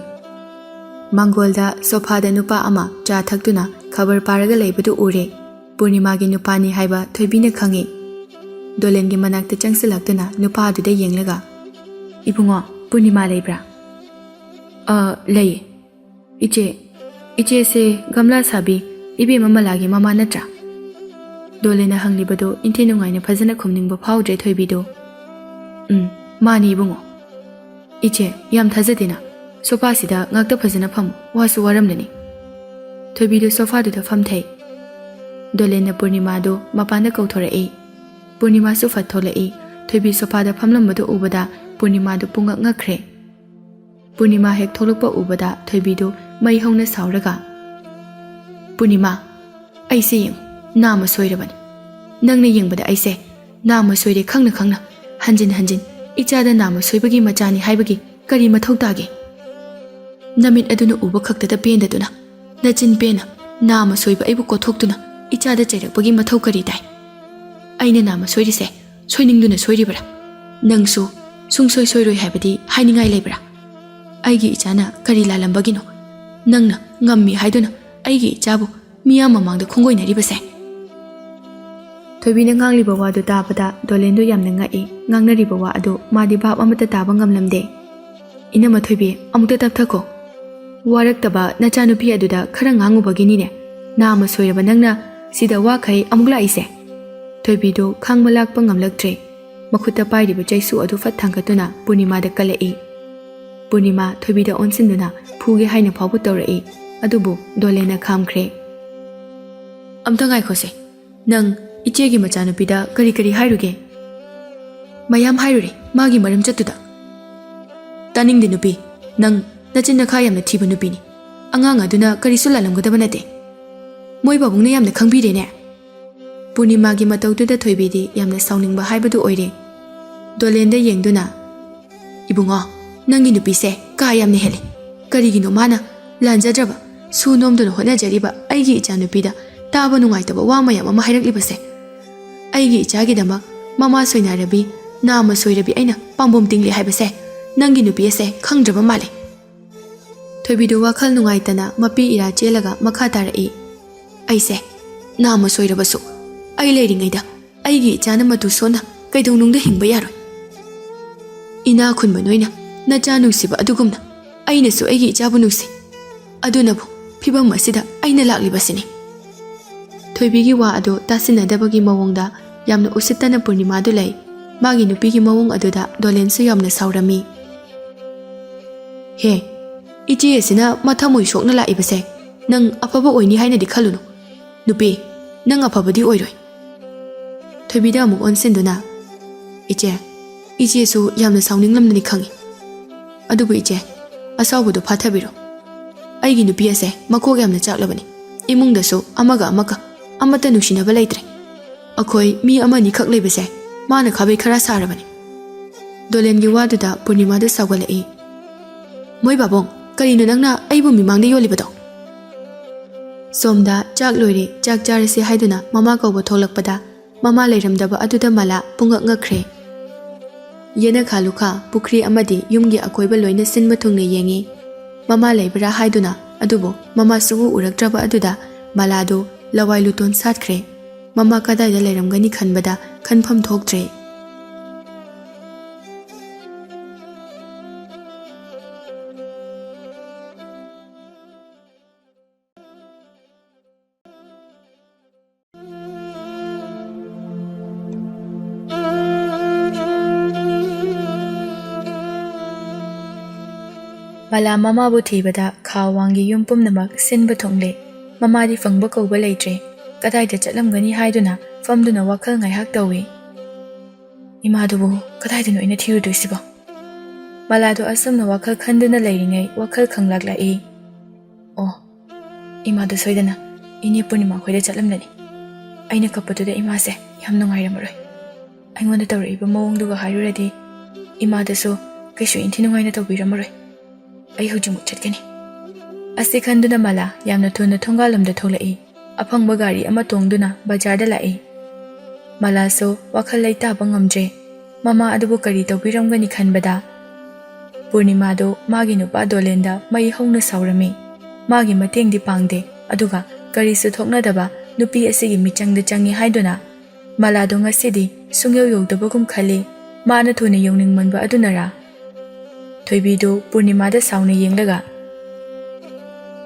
ꯃꯥꯡꯒꯣꯜꯗ ꯁꯣꯐꯥꯗ ꯅꯨꯄꯥ ꯑꯃ ꯆꯥ ꯊꯛꯇꯨꯅ ꯈꯕꯔ ꯄꯥꯔꯒ ꯂꯩꯕꯗꯨ ꯎꯔꯦ ꯄꯨꯔꯅꯤꯃꯥꯒꯤ ꯅꯨꯄꯥꯅꯤ ꯍꯥꯏꯕ ꯊꯣꯏꯕꯤꯅ ꯈꯪꯉꯤ ꯗꯣꯂꯦꯟꯒꯤ ꯃꯅꯥꯛꯇ ꯆꯪꯁꯤꯜꯂꯛꯇꯨꯅ ꯅꯨꯄꯥ ꯑꯗꯨꯗ ꯌꯦꯡꯂꯒ ꯏꯕꯨꯡꯉꯣ ꯄꯨꯔꯅꯤꯃꯥ ꯂꯩꯕ꯭ꯔꯥ ꯂꯩꯌꯦ ꯏꯆꯦꯁꯦ ꯒꯝꯂꯥ ꯁꯥꯕꯤ ꯏꯕꯦꯝꯃ ꯃꯂꯥꯒꯤ ꯃꯃꯥ ꯅꯠꯇ꯭ꯔꯥ ꯗꯣꯂꯦꯟꯅ ꯍꯪꯂꯤꯕꯗꯨ ꯏꯟꯊꯤ ꯅꯨꯡꯉꯥꯏꯅ ꯐꯖꯅ ꯈꯨꯝꯅꯤꯡꯕ ꯐꯥꯎꯗ꯭ꯔꯦ ꯊꯣꯏꯕꯤꯗꯨ ꯃꯥꯅꯤ ꯏꯕꯨꯡꯉꯣ ꯏꯆꯦ ꯌꯥꯝ ꯊꯥꯖꯗꯦꯅ ꯁꯣꯐꯥꯁꯤꯗ ꯉꯥꯛꯇ ꯐꯖꯅ ꯐꯝꯃꯨ ꯋꯥꯁꯨ ꯋꯥꯔꯝꯂꯅꯤ ꯊꯣꯏꯕꯤꯗꯨ ꯁꯣꯐꯥꯗꯨꯗ ꯐꯝꯊꯩ ꯗꯣꯂꯦꯟꯅ ꯄꯨꯔꯅꯤꯃꯥꯗꯨ ꯃꯄꯥꯟꯗ ꯀꯧꯊꯣꯔꯛꯏ ꯄꯨꯔꯅꯤꯃꯥꯁꯨ ꯐꯠ ꯊꯣꯛꯂꯛꯏ ꯊꯣꯏꯕꯤ ꯁꯣꯐꯥꯗ ꯐꯝꯂꯝꯕꯗꯨ ꯎꯕꯗ ꯄꯨꯔꯅꯤꯃꯥꯗꯨ ꯄꯨꯡꯉꯛ ꯉꯛꯈ꯭ꯔꯦ ꯄꯨꯔꯅꯤꯃꯥ ꯍꯦꯛ ꯊꯣꯛꯂꯛꯄ ꯎꯕꯗ ꯊꯣꯏꯕꯤꯗꯨ ꯃꯩ ꯍꯧꯅ ꯁꯥꯎꯔꯒ ꯄꯨꯔꯅꯤꯃꯥ ꯑꯩꯁꯦ ꯌꯦꯡꯉꯨ ꯅꯥꯝꯃ ꯁꯣꯏꯔꯕꯅꯤ ꯅꯪꯅ ꯌꯦꯡꯕꯗ ꯑꯩꯁꯦ ꯅꯥꯝꯃ ꯁꯣꯏꯔꯦ ꯈꯪꯅ ꯈꯪꯅ ꯍꯟꯖꯤꯟ ꯍꯟꯖꯤನ್ ꯏꯆꯥꯗ ꯅꯥꯝꯃ ꯁꯣꯏꯕꯒꯤ ꯃꯆꯥꯅꯤ ꯍꯥꯏꯕꯒꯤ ꯀꯔꯤ ꯃꯊꯧ ꯇꯥꯒꯦ ꯅꯃꯤꯠ ꯑꯗꯨꯅ ꯎꯕ ꯈꯛꯇꯗ ꯄꯦꯟꯗꯗꯨꯅ ꯅꯆꯤꯟ ꯄꯦꯟꯅ ꯅꯥꯝꯃ ꯁꯣꯏꯕ ꯑꯩꯕꯨ ꯀꯣꯊꯣꯛꯇꯨꯅ ꯏꯆꯥꯗ ꯆꯩꯔꯛꯄꯒꯤ ꯃꯊꯧ ꯀꯔꯤ ꯇꯥꯏ ꯑꯩꯅ ꯅꯥꯝꯃ ꯁꯣꯏꯔꯤꯁꯦ ꯁꯣꯏꯅꯤꯡꯗꯨꯅ ꯁꯣꯏꯔꯤꯕ꯭ꯔꯥ ꯅꯪꯁꯨ ꯁꯨꯡꯁꯣꯏ ꯁꯣꯏꯔꯣꯏ ꯍꯥꯏꯕꯗꯤ ꯍꯥꯏꯅꯤꯡꯉꯥꯏ ꯂꯩꯕ꯭ꯔꯥ ꯑꯩꯒꯤ ꯏꯆꯥꯅ ꯀꯔꯤ ꯂꯥꯜꯂꯝꯕꯒꯤꯅꯣ ꯅꯪꯅ ꯉꯝꯃꯤ ꯍꯥꯏꯗꯨꯅ ꯑꯩꯒꯤ ꯏꯆꯥꯕꯨ ꯃꯤꯌꯥꯝ ꯃꯃꯥꯡꯗ ꯈꯣꯡꯒꯣꯏꯅꯔꯤꯕꯁꯦ ꯊꯣꯏꯕꯤꯅ ꯉꯥꯡꯂꯤꯕ ꯋꯥꯗꯨ ꯇꯥꯕꯗ ꯗꯣꯂꯦꯟꯗꯨ ꯌꯥꯝꯅ ꯉꯛꯏ ꯉꯥꯡꯅꯔꯤꯕ ꯋꯥ ꯑꯗꯨ ꯃꯥꯗꯤ ꯚꯥꯞ ꯑꯃꯠꯇ ꯇꯥꯕ ꯉꯝꯂꯝꯗꯦ ꯏꯅꯝꯃ ꯊꯣꯏꯕꯤ ꯑꯃꯨꯛꯇ ꯇꯞꯊꯈꯣ ꯋꯥꯔꯛꯇꯕ ꯅꯆꯥꯅꯨꯄꯤ ꯑꯗꯨꯗ ꯈꯔ ꯉꯥꯡꯉꯨꯕꯒꯤꯅꯤꯅꯦ ꯅꯥꯝꯃ ꯁꯣꯏꯔꯕ ꯅꯪꯅ ꯁꯤꯗ ꯋꯥꯈꯩ ꯑꯃꯨꯛ ꯂꯥꯛꯏꯁꯦ ꯊꯣꯏꯕꯤꯗꯨ ꯈꯥꯡꯕ ꯂꯥꯛꯄ ꯉꯝꯂꯛꯇ꯭ꯔꯦ ꯃꯈꯨꯠꯇ ꯄꯥꯏꯔꯤꯕ ꯆꯩꯁꯨ ꯑꯗꯨ ꯐꯠ ꯊꯥꯡꯒꯠꯇꯨꯅ ꯄꯨꯔꯅꯤꯃꯥꯗ ꯀꯜꯂꯛꯏ ꯄꯨꯔꯅꯤꯃꯥ ꯊꯣꯏꯕꯤꯗ ꯑꯣꯟꯁꯤꯟꯗꯨꯅ ꯐꯨꯒꯦ ꯍꯥꯏꯅ ꯐꯥꯎꯕ ꯇꯧꯔꯛꯏ ꯑꯗꯨꯕꯨ ꯗꯣꯂꯦꯟꯅ ꯈꯥꯝꯈ꯭ꯔꯦ ꯑꯝꯇ ꯉꯥꯏꯈꯣꯁꯦ ꯅꯪ ꯏꯆꯦꯒꯤ ꯃꯆꯥꯅꯨꯄꯤꯗ ꯀꯔꯤ ꯀꯔꯤ ꯍꯥꯏꯔꯨꯒꯦ ꯃꯌꯥꯝ ꯍꯥꯏꯔꯨꯔꯦ ꯃꯥꯒꯤ ꯃꯔꯝ ꯆꯠꯇꯨꯗ ꯇꯥꯅꯤꯡꯗꯦ ꯅꯨꯄꯤ ꯅꯪ ꯅꯆꯤꯟ ꯅꯈꯥ ꯌꯥꯝꯅ ꯊꯤꯕ ꯅꯨꯄꯤꯅꯤ ꯑꯉꯥꯡ ꯑꯗꯨꯅ ꯀꯔꯤꯁꯨ ꯂꯥꯜꯂꯝꯒꯗꯕ ꯅꯠꯇꯦ ꯃꯣꯏ ꯄꯥꯕꯨꯡꯅ ꯌꯥꯝꯅ ꯈꯪꯕꯤꯔꯦꯅꯦ ꯄꯨꯔꯅꯤꯃꯥꯒꯤ ꯃꯇꯧꯗꯨꯗ ꯊꯣꯏꯕꯤꯗꯤ ꯌꯥꯝꯅ ꯁꯥꯎꯅꯤꯡꯕ ꯍꯥꯏꯕꯗꯨ ꯑꯣꯏꯔꯦ ꯗꯣꯂꯦꯟꯗ ꯌꯦꯡꯗꯨꯅ ꯏꯕꯨꯡꯉꯣ ꯅꯪꯒꯤ ꯅꯨꯄꯤꯁꯦ ꯀꯥ ꯌꯥꯝꯅ ꯍꯦꯜꯂꯤ ꯀꯔꯤꯒꯤꯅꯣ ꯃꯥꯅ ꯂꯥꯟꯖꯗ꯭ꯔꯕ ꯁꯨ ꯅꯣꯝꯗꯨꯅ ꯍꯣꯠꯅꯖꯔꯤꯕ ꯑꯩꯒꯤ ꯏꯆꯥꯅꯨꯄꯤꯗ ꯇꯥꯕ ꯅꯨꯡꯉꯥꯏꯇꯕ ꯋꯥ ꯃꯌꯥꯝ ꯑꯃ ꯍꯥꯏꯔꯛꯂꯤꯕꯁꯦ ꯑꯩꯒꯤ ꯏꯆꯥꯒꯤꯗꯃꯛ ꯃꯃꯥ ꯁꯣꯏꯅꯥꯔꯕꯤ ꯅꯥꯝꯃ ꯁꯣꯏꯔꯕꯤ ꯑꯩꯅ ꯄꯥꯝꯕꯣꯝ ꯇꯤꯡꯂꯤ ꯍꯥꯏꯕꯁꯦ ꯅꯪꯒꯤ ꯅꯨꯄꯤ ꯑꯁꯦ ꯈꯪꯗ꯭ꯔꯕ ꯃꯥꯜꯂꯦ ꯊꯣꯏꯕꯤꯗꯨ ꯋꯥꯈꯜ ꯅꯨꯡꯉꯥꯏꯇꯅ ꯃꯄꯤ ꯏꯔꯥ ꯆꯦꯜꯂꯒ ꯃꯈꯥ ꯇꯥꯔꯛꯏ ꯑꯩꯁꯦ ꯅꯥꯝꯃ ꯁꯣꯏꯔꯕꯁꯨ ꯑꯩ ꯂꯩꯔꯤꯉꯩꯗ ꯑꯩꯒꯤ ꯏꯆꯥꯅ ꯃꯇꯨ ꯁꯣꯟꯅ ꯀꯩꯗꯧꯅꯨꯡꯗ ꯍꯤꯡꯕ ꯌꯥꯔꯣꯏ ꯏꯅꯥ ꯈꯨꯟꯕ ꯅꯣꯏꯅ ꯅꯆꯥ ꯅꯨꯡꯁꯤꯕ ꯑꯗꯨꯒꯨꯝꯅ ꯑꯩꯅꯁꯨ ꯑꯩꯒꯤ ꯏꯆꯥꯕꯨ ꯅꯨꯡꯁꯤ ꯑꯗꯨꯅꯕꯨ ꯐꯤꯕꯝ ꯑꯁꯤꯗ ꯑꯩꯅ ꯂꯥꯛꯂꯤꯕꯁꯤꯅꯤ ꯊꯣꯏꯕꯤꯒꯤ ꯋꯥ ꯑꯗꯨ ꯇꯥꯁꯤꯟꯅꯗꯕꯒꯤ ꯃꯑꯣꯡꯗ ꯌꯥꯝꯅ ꯎꯁꯤꯠꯇꯅ ꯄꯨꯔꯅꯤꯃꯥꯗꯨ ꯂꯩ ꯃꯥꯒꯤ ꯅꯨꯄꯤꯒꯤ ꯃꯑꯣꯡ ꯑꯗꯨꯗ ꯗꯣꯂꯦꯟꯁꯨ ꯌꯥꯝꯅ ꯁꯥꯎꯔꯝꯃꯤ ꯍꯦ ꯏꯆꯦ ꯑꯁꯤꯅ ꯃꯊꯃꯣꯏ ꯁꯣꯛꯅ ꯂꯥꯛꯏꯕꯁꯦ ꯅꯪ ꯑꯐꯕ ꯑꯣꯏꯅꯤ ꯍꯥꯏꯅꯗꯤ ꯈꯜꯂꯨꯅꯨ ꯅꯨꯄꯤ ꯅꯪ ꯑꯐꯕꯗꯤ ꯑꯣꯏꯔꯣꯏ ꯊꯣꯏꯕꯤꯗ ꯑꯃꯨꯛ ꯑꯣꯟꯁꯤꯟꯗꯨꯅ ꯏꯆꯦꯁꯨ ꯌꯥꯝꯅ ꯁꯥꯎꯅꯤꯡꯂꯝꯅꯤ ꯈꯪꯉꯤ ꯑꯗꯨꯕꯨ ꯏꯆꯦ ꯑꯁꯥꯎꯕꯗꯨ ꯐꯥꯊꯕꯤꯔꯣ ꯑꯩꯒꯤ ꯅꯨꯄꯤ ꯑꯁꯦ ꯃꯀꯣꯛ ꯌꯥꯝꯅ ꯆꯥꯛꯂꯕꯅꯤ ꯏꯃꯨꯡꯗꯁꯨ ꯑꯃꯒ ꯑꯃꯠꯇ ꯅꯨꯡꯁꯤꯅꯕ ꯂꯩꯇ꯭ꯔꯦ ꯑꯩꯈꯣꯏ ꯃꯤ ꯑꯃꯅꯤꯈꯛ ꯂꯩꯕꯁꯦ ꯃꯥꯅ ꯈꯥꯕꯩ ꯈꯔ ꯁꯥꯔꯕꯅꯤ ꯗꯣꯂꯦꯟꯒꯤ ꯋꯥꯗꯨꯗ ꯄꯨꯔꯅꯤꯃꯥꯗꯨ ꯁꯥꯎꯒꯠꯂꯛꯏ ꯃꯣꯏ ꯕꯥꯕꯣꯡ ꯀꯔꯤꯅꯣ ꯅꯪꯅ ꯑꯩꯕꯨ ꯃꯤꯃꯥꯡꯗ ꯌꯣꯜꯂꯤꯕꯗꯣ ꯁꯣꯝꯗ ꯆꯥꯛ ꯂꯣꯏꯔꯦ ꯆꯥꯛ ꯆꯥꯔꯁꯤ ꯍꯥꯏꯗꯨꯅ ꯃꯃꯥ ꯀꯧꯕ ꯊꯣꯛꯂꯛꯄꯗ ꯃꯃꯥ ꯂꯩꯔꯝꯗꯕ ꯑꯗꯨꯗ ꯃꯂꯥ ꯄꯨꯡꯉꯛ ꯉꯛꯈ꯭ꯔꯦ ꯌꯦꯅꯈꯥ ꯂꯨꯈꯥ ꯄꯨꯈ꯭ꯔꯤ ꯑꯃꯗꯤ ꯌꯨꯝꯒꯤ ꯑꯀꯣꯏꯕ ꯂꯣꯏꯅ ꯁꯤꯟꯕ ꯊꯨꯡꯅ ꯌꯦꯡꯉꯤ ꯃꯃꯥ ꯂꯩꯕ꯭ꯔꯥ ꯍꯥꯏꯗꯨꯅ ꯑꯗꯨꯕꯨ ꯃꯃꯥ ꯁꯨꯡꯎ ꯎꯔꯛꯇ꯭ꯔꯕ ꯑꯗꯨꯗ ꯃꯂꯥꯗꯨ ꯂꯋꯥꯏ ꯂꯨꯇꯣꯟ ꯁꯥꯠꯈ꯭ꯔꯦ ꯃꯃꯥ ꯀꯗꯥꯏꯗ ꯂꯩꯔꯝꯒꯅꯤ ꯈꯟꯕꯗ ꯈꯟꯐꯝ ꯊꯣꯛꯇ꯭ꯔꯦ ꯃꯂꯥ ꯃꯃꯥꯕꯨ ꯊꯤꯕꯗ ꯈꯥ ꯋꯥꯡꯒꯤ ꯌꯨꯝ ꯄꯨꯝꯅꯃꯛ ꯁꯤꯟꯕ ꯊꯨꯡꯂꯦ ꯃꯃꯥꯗꯤ ꯐꯪꯕ ꯀꯧꯕ ꯂꯩꯇ꯭ꯔꯦ ꯀꯗꯥꯏꯗ ꯆꯠꯂꯝꯒꯅꯤ ꯍꯥꯏꯗꯨꯅ ꯐꯝꯗꯨꯅ ꯋꯥꯈꯜ ꯉꯥꯏꯍꯥꯛ ꯇꯧꯏ ꯏꯃꯥꯗꯨꯕꯨ ꯀꯗꯥꯏꯗꯅꯣ ꯑꯩꯅ ꯊꯤꯔꯨꯗꯣꯏꯁꯤꯕꯣ ꯃꯂꯥꯗꯨ ꯑꯁꯨꯝꯅ ꯋꯥꯈꯜ ꯈꯟꯗꯨꯅ ꯂꯩꯔꯤꯉꯩ ꯋꯥꯈꯜ ꯈꯪꯂꯛꯂꯛꯏ ꯑꯣ ꯏꯃꯥꯗꯣ ꯁꯣꯏꯗꯅ ꯏꯅꯦ ꯄꯨꯔꯅꯤꯃꯥ ꯈꯣꯏꯗ ꯆꯠꯂꯝꯂꯅꯤ ꯑꯩꯅ ꯀꯞꯄꯗꯨꯗ ꯏꯃꯥꯁꯦ ꯌꯥꯝ ꯅꯨꯡꯉꯥꯏꯔꯝꯃꯔꯣꯏ ꯑꯩꯉꯣꯟꯗ ꯇꯧꯔꯛꯏꯕ ꯃꯑꯣꯡꯗꯨꯒ ꯍꯥꯏꯔꯨꯔꯗꯤ ꯏꯃꯥꯗꯁꯨ ꯀꯩꯁꯨ ꯏꯟꯊꯤ ꯅꯨꯡꯉꯥꯏꯅ ꯇꯧꯕꯤꯔꯝꯃꯔꯣꯏ ꯑꯩ ꯍꯧꯖꯤꯛꯃꯨꯛ ꯆꯠꯀꯅꯤ ꯑꯁꯤ ꯈꯟꯗꯨꯅ ꯃꯂꯥ ꯌꯥꯝꯅ ꯊꯨꯅ ꯊꯣꯡꯒꯥꯜꯂꯣꯝꯗ ꯊꯣꯛꯂꯛꯏ ꯑꯐꯪꯕ ꯒꯥꯔꯤ ꯑꯃ ꯇꯣꯡꯗꯨꯅ ꯕꯖꯥꯔꯗ ꯂꯥꯛꯏ ꯃꯂꯥꯁꯨ ꯋꯥꯈꯜ ꯂꯩꯇꯥꯕ ꯉꯝꯗ꯭ꯔꯦ ꯃꯃꯥ ꯑꯗꯨꯕꯨ ꯀꯔꯤ ꯇꯧꯕꯤꯔꯝꯒꯅꯤ ꯈꯟꯕꯗ ꯄꯨꯔꯅꯤꯃꯥꯗꯣ ꯃꯥꯒꯤ ꯅꯨꯄꯥ ꯗꯣꯂꯦꯟꯗ ꯃꯩ ꯍꯧꯅ ꯁꯥꯎꯔꯝꯃꯤ ꯃꯥꯒꯤ ꯃꯇꯦꯡꯗꯤ ꯄꯥꯡꯗꯦ ꯑꯗꯨꯒ ꯀꯔꯤꯁꯨ ꯊꯣꯛꯅꯗꯕ ꯅꯨꯄꯤ ꯑꯁꯤꯒꯤ ꯃꯤꯆꯪꯗ ꯆꯪꯉꯤ ꯍꯥꯏꯗꯨꯅ ꯃꯂꯥꯗꯣ ꯉꯁꯤꯗꯤ ꯁꯨꯡꯌꯧ ꯌꯧꯗꯕꯒꯨꯝ ꯈꯜꯂꯤ ꯃꯥꯅ ꯊꯨꯅ ꯌꯧꯅꯤꯡꯃꯟꯕ ꯑꯗꯨꯅꯔꯥ ꯊꯣꯏꯕꯤꯗꯨ ꯄꯨꯔꯅꯤꯃꯥꯗ ꯁꯥꯎꯅ ꯌꯦꯡꯂꯒ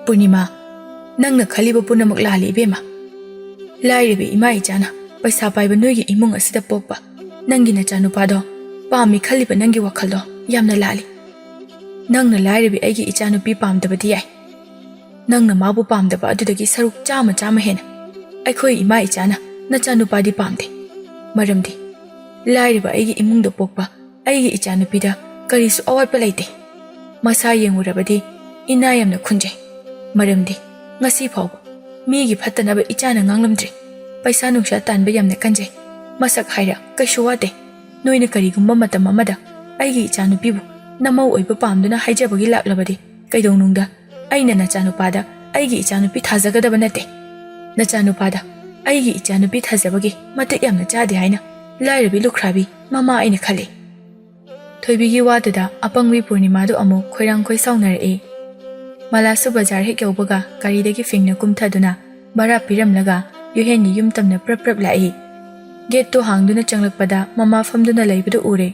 ꯄꯨꯔꯅꯤꯃꯥ ꯅꯪꯅ ꯈꯜꯂꯤꯕ ꯄꯨꯝꯅꯃꯛ ꯂꯥꯜꯂꯤ ꯏꯕꯦꯝꯃ ꯂꯥꯏꯔꯕ ꯏꯃꯥ ꯏꯆꯥꯅ ꯄꯩꯁꯥ ꯄꯥꯏꯕ ꯅꯣꯏꯒꯤ ꯏꯃꯨꯡ ꯑꯁꯤꯗ ꯄꯣꯛꯄ ꯅꯪꯒꯤ ꯅꯆꯥꯅꯨꯄꯥꯗꯣ ꯄꯥꯝꯃꯤ ꯈꯜꯂꯤꯕ ꯅꯪꯒꯤ ꯋꯥꯈꯜꯗꯣ ꯌꯥꯝꯅ ꯂꯥꯜꯂꯤ ꯅꯪꯅ ꯂꯥꯏꯔꯕꯤ ꯑꯩꯒꯤ ꯏꯆꯥꯅꯨꯄꯤ ꯄꯥꯝꯗꯕꯗꯤ ꯌꯥꯏ ꯅꯪꯅ ꯃꯥꯕꯨ ꯄꯥꯝꯗꯕ ꯑꯗꯨꯗꯒꯤ ꯁꯔꯨꯛ ꯆꯥꯝꯃ ꯍꯦꯟꯅ ꯑꯩꯈꯣꯏ ꯏꯃꯥ ꯏꯆꯥꯅ ꯅꯆꯥꯅꯨꯄꯥꯗꯤ ꯄꯥꯝꯗꯦ ꯃꯔꯝꯗꯤ ꯂꯥꯏꯔꯕ ꯑꯩꯒꯤ ꯏꯃꯨꯡꯗ ꯄꯣꯛꯄ ꯑꯩꯒꯤ ꯏꯆꯥꯅꯨꯄꯤꯗ ꯀꯔꯤꯁꯨ ꯑꯋꯥꯠꯄ ꯂꯩꯇꯦ ꯃꯁꯥ ꯌꯦꯡꯉꯨꯔꯕꯗꯤ ꯏꯅꯥ ꯌꯥꯝꯅ ꯈꯨꯟꯖꯩ ꯃꯔꯝꯗꯤ ꯉꯁꯤ ꯐꯥꯎꯕ ꯃꯤꯒꯤ ꯐꯠꯇꯅꯕ ꯏꯆꯥꯅ ꯉꯥꯡꯂꯝꯗ꯭ꯔꯤ ꯄꯩꯁꯥ ꯅꯨꯡꯁꯥ ꯇꯥꯟꯕ ꯌꯥꯝꯅ ꯀꯟꯖꯩ ꯃꯁꯛ ꯍꯥꯏꯔ ꯀꯩꯁꯨ ꯋꯥꯠꯇꯦ ꯅꯣꯏꯅ ꯀꯔꯤꯒꯨꯝꯕ ꯃꯇꯝ ꯑꯃꯗ ꯑꯩꯒꯤ ꯏꯆꯥꯅꯨꯄꯤꯕꯨ ꯅꯃꯧ ꯑꯣꯏꯕ ꯄꯥꯝꯗꯨꯅ ꯍꯥꯏꯖꯕꯒꯤ ꯂꯥꯛꯂꯕꯗꯤ ꯀꯩꯗꯧꯅꯨꯡꯗ ꯑꯩꯅ ꯅꯆꯥꯅꯨꯄꯥꯗ ꯑꯩꯒꯤ ꯏꯆꯥꯅꯨꯄꯤ ꯊꯥꯖꯒꯗꯕ ꯅꯠꯇꯦ ꯅꯆꯥꯅꯨꯄꯥꯗ ꯑꯩꯒꯤ ꯏꯆꯥꯅꯨꯄꯤ ꯊꯥꯖꯕꯒꯤ ꯃꯇꯤꯛ ꯌꯥꯝꯅ ꯆꯥꯗꯦ ꯍꯥꯏꯅ ꯂꯥꯏꯔꯕꯤ ꯂꯨꯈ꯭ꯔꯥꯕꯤ ꯃꯃꯥ ꯑꯩꯅ ꯈꯜꯂꯤ ꯊꯣꯏꯕꯤꯒꯤ ꯋꯥꯗꯨꯗ ꯑꯄꯪꯕꯤ ꯄꯨꯔꯅꯤꯃꯥꯗꯨ ꯑꯃꯨꯛ ꯈꯣꯏꯔꯥꯡ ꯈꯣꯏꯁꯥꯎꯅꯔꯛꯏ ꯃꯂꯥꯁꯨ ꯕꯖꯥꯔ ꯍꯦꯛ ꯌꯧꯕꯒ ꯒꯥꯔꯤꯗꯒꯤ ꯐꯤꯡꯅ ꯀꯨꯝꯊꯗꯨꯅ ꯚꯔꯥ ꯄꯤꯔꯝꯂꯒ ꯌꯨꯍꯦꯟꯒꯤ ꯌꯨꯝ ꯇꯝꯅ ꯄ꯭ꯔꯞ ꯂꯥꯛꯏ ꯒꯦꯠꯇꯨ ꯍꯥꯡꯗꯨꯅ ꯆꯪꯂꯛꯄꯗ ꯃꯃꯥ ꯐꯝꯗꯨꯅ ꯂꯩꯕꯗꯨ ꯎꯔꯦ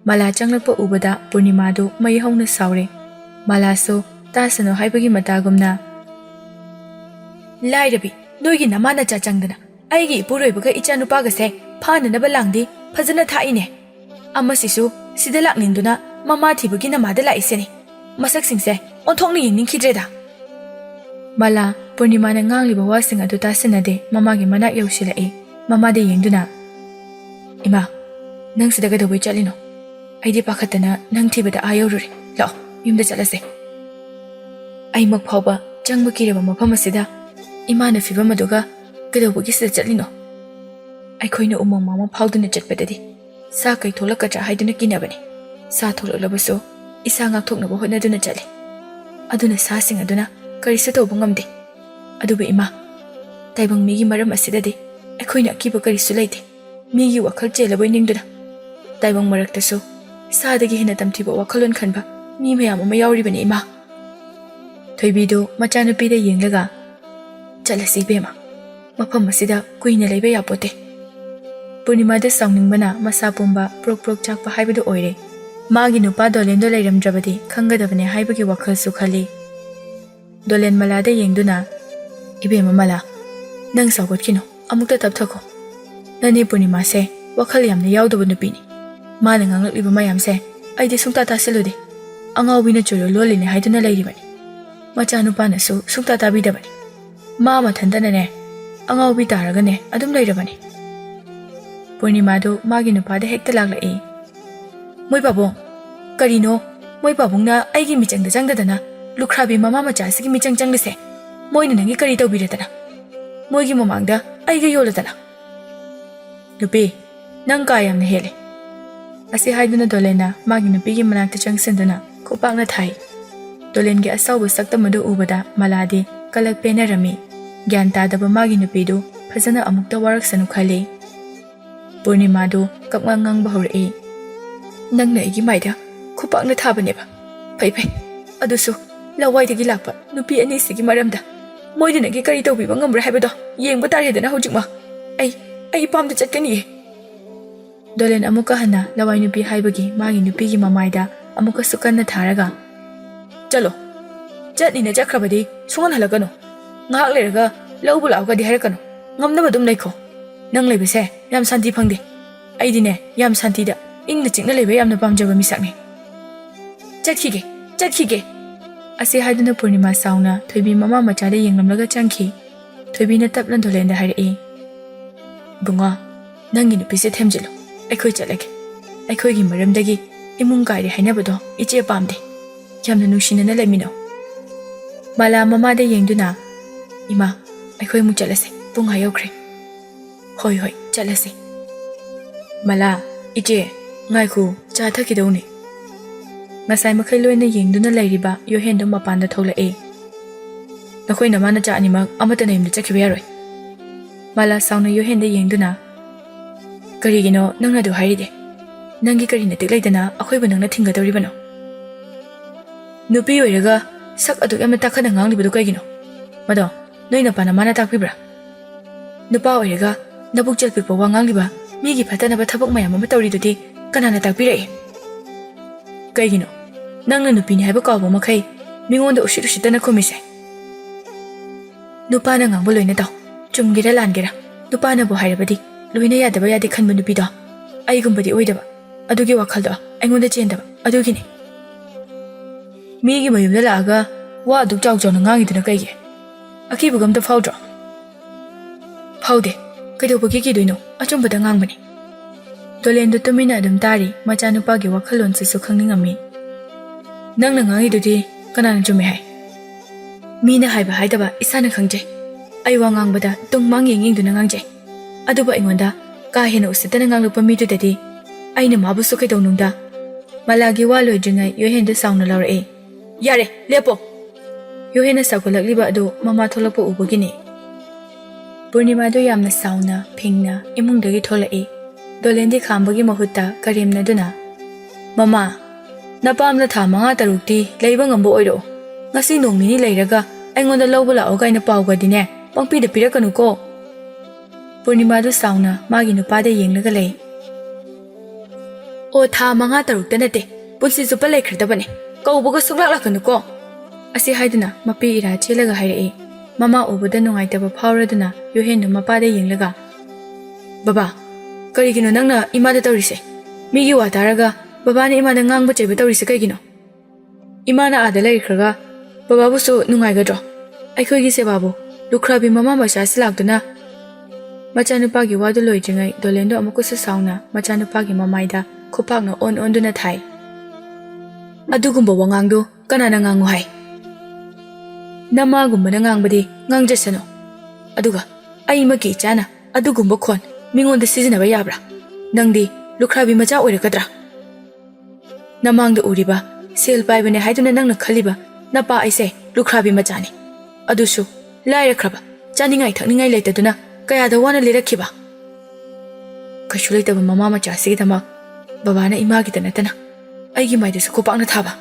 ꯃꯂꯥ ꯆꯪꯂꯛꯄ ꯎꯕꯗ ꯄꯨꯔꯅꯤꯃꯥꯗꯨ ꯃꯩ ꯍꯧꯅ ꯁꯥꯎꯔꯦ ꯃꯂꯥꯁꯨ ꯇꯥꯁꯅꯨ ꯍꯥꯏꯕꯒꯤ ꯃꯇꯥꯒꯨꯝꯅ ꯂꯥꯏꯔꯕꯤ ꯅꯣꯏꯒꯤ ꯅꯃꯥ ꯅꯆꯥ ꯆꯪꯗꯅ ꯑꯩꯒꯤ ꯏꯄꯨꯔꯣꯏꯕꯒ ꯏꯆꯥꯅꯨꯄꯥꯒꯁꯦ ꯐꯥꯅꯅꯕ ꯂꯥꯡꯗꯤ ꯐꯖꯅ ꯊꯥꯛꯏꯅꯦ ꯑꯃꯁꯤꯁꯨ ꯁꯤꯗ ꯂꯥꯛꯅꯤꯡꯗꯨꯅ ꯃꯃꯥ ꯊꯤꯕꯒꯤ ꯅꯃꯥꯗ ꯂꯥꯛꯏꯁꯦꯅꯤ ꯃꯁꯛꯁꯤꯡꯁꯦ ꯑꯣꯟꯊꯣꯛꯅ ꯌꯦꯡꯅꯤꯡꯈꯤꯗ꯭ꯔꯦꯗ ꯃꯂꯥ ꯄꯨꯔꯅꯤꯃꯥꯅ ꯉꯥꯡꯂꯤꯕ ꯋꯥꯁꯤꯡ ꯑꯗꯨ ꯇꯥꯁꯤꯟꯅꯗꯦ ꯃꯃꯥꯒꯤ ꯃꯅꯥꯛ ꯌꯧꯁꯤꯜꯂꯛꯏ ꯃꯃꯥꯗ ꯌꯦꯡꯗꯨꯅ ꯏꯃꯥ ꯅꯪ ꯁꯤꯗ ꯀꯩꯗꯧꯕꯩ ꯆꯠꯂꯤꯅꯣ ꯑꯩꯗꯤ ꯄꯥꯈꯠꯇꯅ ꯅꯪ ꯊꯤꯕꯗ ꯌꯧꯔꯨꯔꯦ ꯂꯥꯛꯑꯣ ꯌꯨꯝꯗ ꯆꯠꯂꯁꯦ ꯑꯩꯃꯛ ꯐꯥꯎꯕ ꯆꯪꯕ ꯀꯤꯔꯕ ꯃꯐꯝ ꯑꯁꯤꯗ ꯏꯃꯥꯅ ꯐꯤꯕꯝ ꯑꯗꯨꯒ ꯀꯩꯗꯧꯕꯒꯤ ꯁꯤꯗ ꯆꯠꯂꯤꯅꯣ ꯑꯩꯈꯣꯏꯅ ꯎꯃꯪ ꯃꯥꯃ ꯐꯥꯎꯗꯨꯅ ꯆꯠꯄꯗꯗꯤ ꯁꯥ ꯀꯩ ꯊꯣꯛꯂꯛꯀꯗ꯭ꯔꯥ ꯍꯥꯏꯗꯨꯅ ꯀꯤꯅꯕꯅꯤ ꯁꯥ ꯊꯣꯛꯂꯛꯂꯕꯁꯨ ꯏꯁꯥ ꯉꯥꯛꯊꯣꯛꯅꯕ ꯍꯣꯠꯅꯗꯨꯅ ꯆꯠꯂꯤ ꯑꯗꯨꯅ ꯁꯥꯁꯤꯡ ꯑꯗꯨꯅ ꯀꯔꯤꯁꯨ ꯇꯧꯕ ꯉꯝꯗꯦ ꯑꯗꯨꯕꯨ ꯏꯃꯥ ꯇꯥꯏꯕꯪ ꯃꯤꯒꯤ ꯃꯔꯝ ꯑꯁꯤꯗꯗꯤ ꯑꯩꯈꯣꯏꯅ ꯑꯀꯤꯕ ꯀꯔꯤꯁꯨ ꯂꯩꯇꯦ ꯃꯤꯒꯤ ꯋꯥꯈꯜ ꯆꯦꯜꯂꯕꯣꯏ ꯅꯤꯡꯗꯨꯅ ꯇꯥꯏꯕꯪ ꯃꯔꯛꯇꯁꯨ ꯁꯥꯗꯒꯤ ꯍꯦꯟꯅ ꯇꯝꯊꯤꯕ ꯋꯥꯈꯜꯂꯣꯟ ꯈꯟꯕ ꯃꯤ ꯃꯌꯥꯝ ꯑꯃ ꯌꯥꯎꯔꯤꯕꯅꯤ ꯏꯃꯥ ꯊꯣꯏꯕꯤꯗꯨ ꯃꯆꯥꯅꯨꯄꯤꯗ ꯌꯦꯡꯂꯒ ꯆꯠꯂꯁꯤ ꯏꯕꯦꯝꯃ ꯃꯐꯝ ꯑꯁꯤꯗ ꯀꯨꯏꯅ ꯂꯩꯕ ꯌꯥꯄꯣꯠꯇꯦ ꯄꯨꯔꯅꯤꯃꯥꯗ ꯁꯥꯎꯅꯤꯡꯕꯅ ꯃꯁꯥ ꯄꯨꯝꯕ ꯄ꯭ꯔꯣꯛ ꯄ꯭ꯔꯣꯛ ꯆꯥꯛꯄ ꯍꯥꯏꯕꯗꯨ ꯑꯣꯏꯔꯦ ꯃꯥꯒꯤ ꯅꯨꯄꯥ ꯗꯣꯂꯦꯟꯗꯣ ꯂꯩꯔꯝꯗ꯭ꯔꯕꯗꯤ ꯈꯪꯒꯗꯕꯅꯦ ꯍꯥꯏꯕꯒꯤ ꯋꯥꯈꯜꯁꯨ ꯈꯜꯂꯤ ꯗꯣꯂꯦꯟ ꯃꯂꯥꯗ ꯌꯦꯡꯗꯨꯅ ꯏꯕꯦꯝꯃ ꯃꯂꯥ ꯅꯪ ꯁꯥꯎꯒꯠꯈꯤꯅꯣ ꯑꯃꯨꯛꯇ ꯇꯞꯊꯈꯣ ꯅꯅꯦ ꯄꯨꯔꯅꯤꯃꯥꯁꯦ ꯋꯥꯈꯜ ꯌꯥꯝꯅ ꯌꯥꯎꯗꯕ ꯅꯨꯄꯤꯅꯤ ꯃꯥꯅ ꯉꯥꯡꯂꯛꯂꯤꯕ ꯃꯌꯥꯝꯁꯦ ꯑꯩꯗꯤ ꯁꯨꯡꯇꯥ ꯇꯥꯁꯤꯜꯂꯨꯗꯦ ꯑꯉꯥꯎꯕꯤꯅ ꯆꯣꯏꯔꯣ ꯂꯣꯜꯂꯤꯅꯦ ꯍꯥꯏꯗꯨꯅ ꯂꯩꯔꯤꯕꯅꯤ ꯃꯆꯥꯅꯨꯄꯥꯅꯁꯨ ꯁꯨꯡꯇꯥ ꯇꯥꯕꯤꯗꯕꯅꯤ ꯃꯥ ꯃꯊꯟꯇꯅꯅꯦ ꯑꯉꯥꯎꯕꯤ ꯇꯥꯔꯒꯅꯦ ꯑꯗꯨꯝ ꯂꯩꯔꯕꯅꯤ ꯄꯨꯔꯅꯤꯃꯥꯗꯨ ꯃꯥꯒꯤ ꯅꯨꯄꯥꯗ ꯍꯦꯛꯇ ꯂꯥꯛꯂꯛꯏ ꯃꯣꯏ ꯄꯥꯕꯨꯡ ꯀꯔꯤꯅꯣ ꯃꯣꯏ ꯄꯥꯕꯨꯡꯅ ꯑꯩꯒꯤ ꯃꯤꯆꯪꯗ ꯆꯪꯗꯗꯅ ꯂꯨꯈ꯭ꯔꯥꯕꯤ ꯃꯃꯥ ꯃꯆꯥꯁꯤꯒꯤ ꯃꯤꯆꯪ ꯆꯪꯂꯤꯁꯦ ꯃꯣꯏꯅ ꯅꯪꯒꯤ ꯀꯔꯤ ꯇꯧꯕꯤꯔꯗꯅ ꯃꯣꯏꯒꯤ ꯃꯃꯥꯡꯗ ꯑꯩꯒ ꯌꯣꯜꯂꯗꯅ ꯅꯨꯄꯤ ꯅꯪ ꯀꯥ ꯌꯥꯝꯅ ꯍꯦꯜꯂꯦ ꯑꯁꯤ ꯍꯥꯏꯗꯨꯅ ꯗꯣꯂꯦꯟꯅ ꯃꯥꯒꯤ ꯅꯨꯄꯤꯒꯤ ꯃꯅꯥꯛꯇ ꯆꯪꯁꯤꯟꯗꯨꯅ ꯈꯨꯄꯥꯛꯅ ꯊꯥꯏ ꯗꯣꯂꯦꯟꯒꯤ ꯑꯁꯥꯎꯕ ꯁꯛꯇꯝ ꯑꯗꯨ ꯎꯕꯗ ꯃꯂꯥꯗꯤ ꯀꯂꯛ ꯄꯦꯟꯅꯔꯝꯃꯤ ꯒ꯭ꯌꯥꯟ ꯇꯥꯗꯕ ꯃꯥꯒꯤ ꯅꯨꯄꯤꯗꯨ ꯐꯖꯅ ꯑꯃꯨꯛꯇ ꯋꯥꯔꯛꯁꯅꯨ ꯈꯜꯂꯤ ꯄꯨꯔꯅꯤꯃꯥꯗꯨ ꯀꯞꯉꯥꯡ ꯉꯥꯡꯕ ꯍꯧꯔꯛꯏ ꯅꯪꯅ ꯑꯩꯒꯤ ꯃꯥꯏꯗ ꯈꯨꯄꯥꯛꯅ ꯊꯥꯕꯅꯦꯕ ꯐꯩ ꯑꯗꯨꯁꯨ ꯂꯋꯥꯏꯗꯒꯤ ꯂꯥꯛꯄ ꯅꯨꯄꯤ ꯑꯅꯤꯁꯤꯒꯤ ꯃꯔꯝꯗ ꯃꯣꯏꯅ ꯅꯪꯒꯤ ꯀꯔꯤ ꯇꯧꯕꯤꯕ ꯉꯝꯕ꯭ꯔꯥ ꯍꯥꯏꯕꯗꯣ ꯌꯦꯡꯕ ꯇꯥꯔꯦꯗꯅ ꯍꯧꯖꯤꯛꯃꯛ ꯑꯩ ꯄꯥꯝꯗ ꯆꯠꯀꯅꯤꯌꯦ ꯗꯣꯂꯦꯟ ꯑꯃꯨꯛꯀ ꯍꯟꯅ ꯂꯋꯥꯏ ꯅꯨꯄꯤ ꯍꯥꯏꯕꯒꯤ ꯃꯥꯒꯤ ꯅꯨꯄꯤꯒꯤ ꯃꯃꯥꯏꯗ ꯑꯃꯨꯛꯀꯁꯨ ꯀꯟꯅ ꯊꯥꯔꯒ ꯆꯠꯂꯣ ꯆꯠꯅꯤꯅ ꯆꯠꯈ꯭ꯔꯕꯗꯤ ꯁꯨꯡꯍꯟ ꯍꯜꯂꯛꯀꯅꯨ ꯉꯥꯏꯍꯥꯛ ꯂꯩꯔꯒ ꯂꯧꯕ ꯂꯥꯛꯑꯣꯒꯗꯤ ꯍꯥꯏꯔꯛꯀꯅꯨ ꯉꯝꯅꯕ ꯑꯗꯨꯝ ꯂꯩꯈꯣ ꯅꯪ ꯂꯩꯕꯁꯦ ꯌꯥꯝ ꯁꯥꯟꯇꯤ ꯐꯪꯗꯦ ꯑꯩꯗꯤꯅꯦ ꯌꯥꯝ ꯁꯥꯟꯇꯤꯗ ꯏꯪꯅ ꯆꯤꯛꯅ ꯂꯩꯕ ꯌꯥꯝꯅ ꯄꯥꯝꯖꯕ ꯃꯤꯁꯛꯅꯤ ꯆꯠꯈꯤꯒꯦ ꯑꯁꯤ ꯍꯥꯏꯗꯨꯅ ꯄꯨꯔꯅꯤꯃꯥ ꯁꯥꯎꯅ ꯊꯣꯏꯕꯤ ꯃꯃꯥ ꯃꯆꯥꯗ ꯌꯦꯡꯂꯝꯂꯒ ꯆꯪꯈꯤ ꯊꯣꯏꯕꯤꯅ ꯇꯞꯅ ꯗꯣꯂꯦꯟꯗ ꯍꯥꯏꯔꯛꯏ ꯕꯨꯡꯉꯣ ꯅꯪꯒꯤ ꯅꯨꯄꯤꯁꯦ ꯊꯦꯝꯖꯤꯜꯂꯨ ꯑꯩꯈꯣꯏ ꯆꯠꯂꯒꯦ ꯑꯩꯈꯣꯏꯒꯤ ꯃꯔꯝꯗꯒꯤ ꯏꯃꯨꯡ ꯀꯥꯏꯔꯦ ꯍꯥꯏꯅꯕꯗꯣ ꯏꯆꯦ ꯄꯥꯝꯗꯦ ꯌꯥꯝꯅ ꯅꯨꯡꯁꯤꯅꯅ ꯂꯩꯃꯤꯟꯅꯧ ꯃꯂꯥ ꯃꯃꯥꯗ ꯌꯦꯡꯗꯨꯅ Ima, akhoi mu chalase, pung hayokre. Hoi hoi, chalase. Mala, ije, ngai khu, cha thakidawni. Ngasai makhai loina yengduna lairiba Yohen do mapanda tholake. Nakhoi namana cha animak amata naimda chakhiba yaroi. Mala sauna Yohen da yengduna. Karigino nangna do hairide. Nangi karina tiklaidana akhoi ba nangna thingadawribano. Nupi oiraga sak adu yamna takhana nganglibadu kaigino. Mado, noi napana mana takpibra. Nupa oiraga nabuk jalpikpa wa ngangliba migi phatanaba thabak mayam ama tawridudi kanana takpirai. Kaigino nangna nupini haiba kawbo makhai mingonda ushitana khomise. Nupana ngangbo loina taw chumgira langira nupana bo hairabadi loina yadaba yadi khanba nupido aigumbadi oidaba adugi wakhaldo aingonda chendaba adugini. Migi mayumda laaga wa aduk chawchawna ngangiduna kaigi akibugam ta faudro. Faude kaidobagi kidoino achumbada ngangbani. Dolendo tumina adum tari machanupagi wakhalon sisu khangningami. Nangna ngangidudi kanana chume hai. Mina haiba haidaba isana khangje. Ai wa ngangbada tungmang yengingduna ngangje. Aduba aingonda ka hena usitana nganglupa midudadi aina mabu su kaidawnungda malagi wa loidringai Yohen da sauna laurae. Yare lepo. Yohen sagolakliba adu mama tholakpa ubagini. Purnima do yamna sauna phingna imungdagi tholai. Dolendi khambagi mahutta karimna duna. Mama, napamna tha manga tarukti leiba ngambo oiro. Ngasi nongmini leiraga aingonda lawba lao gaina pawga dine pangpi da pirakanu ko. Purnima do sauna magi nupada yenglaga lei. O tha manga tarukta nate punsi zupa leikhradabane. Kawbuga suklak-lakanu ko. Asi haiduna mapi ira chelaga hairai. Mama ubada nungaitaba phauraduna Yohen do mapada yenglaga. Baba, karigino nangna imada tawrise. Migi wa taraga babana imada ngangba cheba tawrise kaigino. Imana ada laikhraga bababu su nungaigadro. Aikhoigi se babu lukhrabi mama masha silakduna machanupagi wadu loidringai dolendo amukusa sauna machanupagi mamaida khopakna on duna thai. Adugumba wangangdo kanana ngangu hai. Namagumba nangangbadi ngangjasano. Aduga ai maki chana adugumba khon mingonda sizinaba yabra. Nangdi lukhrabi macha oiragadra. Namangda uriba sel paibane haiduna nangna khaliba napa aise lukhrabi machani. Adusu lairakhraba chaningai thakningai leitaduna kayada wana lirakhiba. Kashu leitaba mama macha sigidama babana imagi tanatana aigi maidasu khopakna thaba.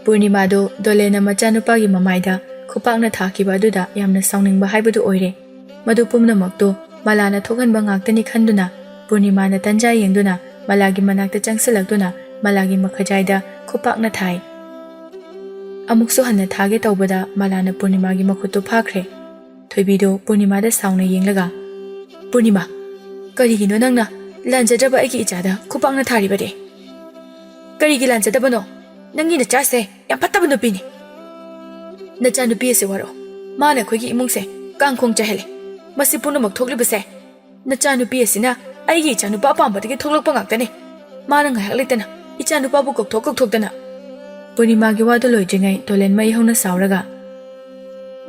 Purnima do dolena machanupagi mamaida khopakna thakiba aduda yamna sauningba haibadu oire. Madu pumnamakto malana thokanba ngaktani khanduna Purnima na tanja yengduna malagi manakta changsalakduna malagi makhajaida khopakna thai. Amukso hanna thage tawbada malana Purnima gi makhutu phakre. Thoibido Purnima da sauna yenglaga. Purnima, karigino nangna lanjadaba aigi ichada khopakna tharibade. Karigi lanjadabano nangi na chase yam phattaba nupini. Nacha nupi ase waro mana khoigi imungse kangkhong chahele. Masi punamak thoklibase nacha nupi asina aigi ichanupa apambadagi thoklakpa ngaktani. Mana ngahak leitana ichanupabu kokthokdana. Purnima gi wadu loidringai tolen mai hona sauraga.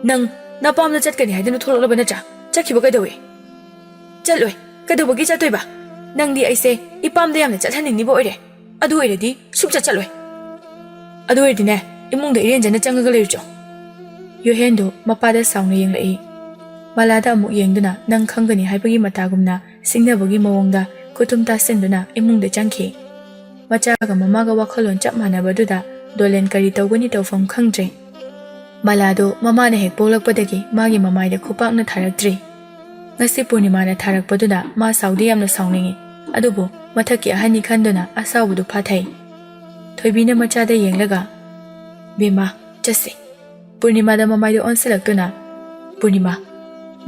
Nang napamna chatkani haidana thoklaba nacha chakhiba kaidawi. Chaloi kaidawagi chatoiba. Nangdi aise ipamda yamna chalhaningniba oire. Adu oiredi sukcha chaloi. Adu oiredine imungda irenjana changaga leirjo. Yohen do mapada sauna yenglai. Malada amuk yengduna nang khangani haibagi matagumna singnabagi mawongda kutumta senduna imungda changkhi. Machaga mamaga wakhalon chap manabaduda dolen kari tawgani tawfam khangdre. Malado mamana hek polakpadagi magi mamaida khopakna tharaktri. Ngasi Purnima na tharakpaduda ma saudi yamna saungingi. Adubo mathaki ahani khanduna asawudu phathai. Thoibina machada yenglaga. Bima chase. Purnima da mamaido onsilaktuna. Purnima,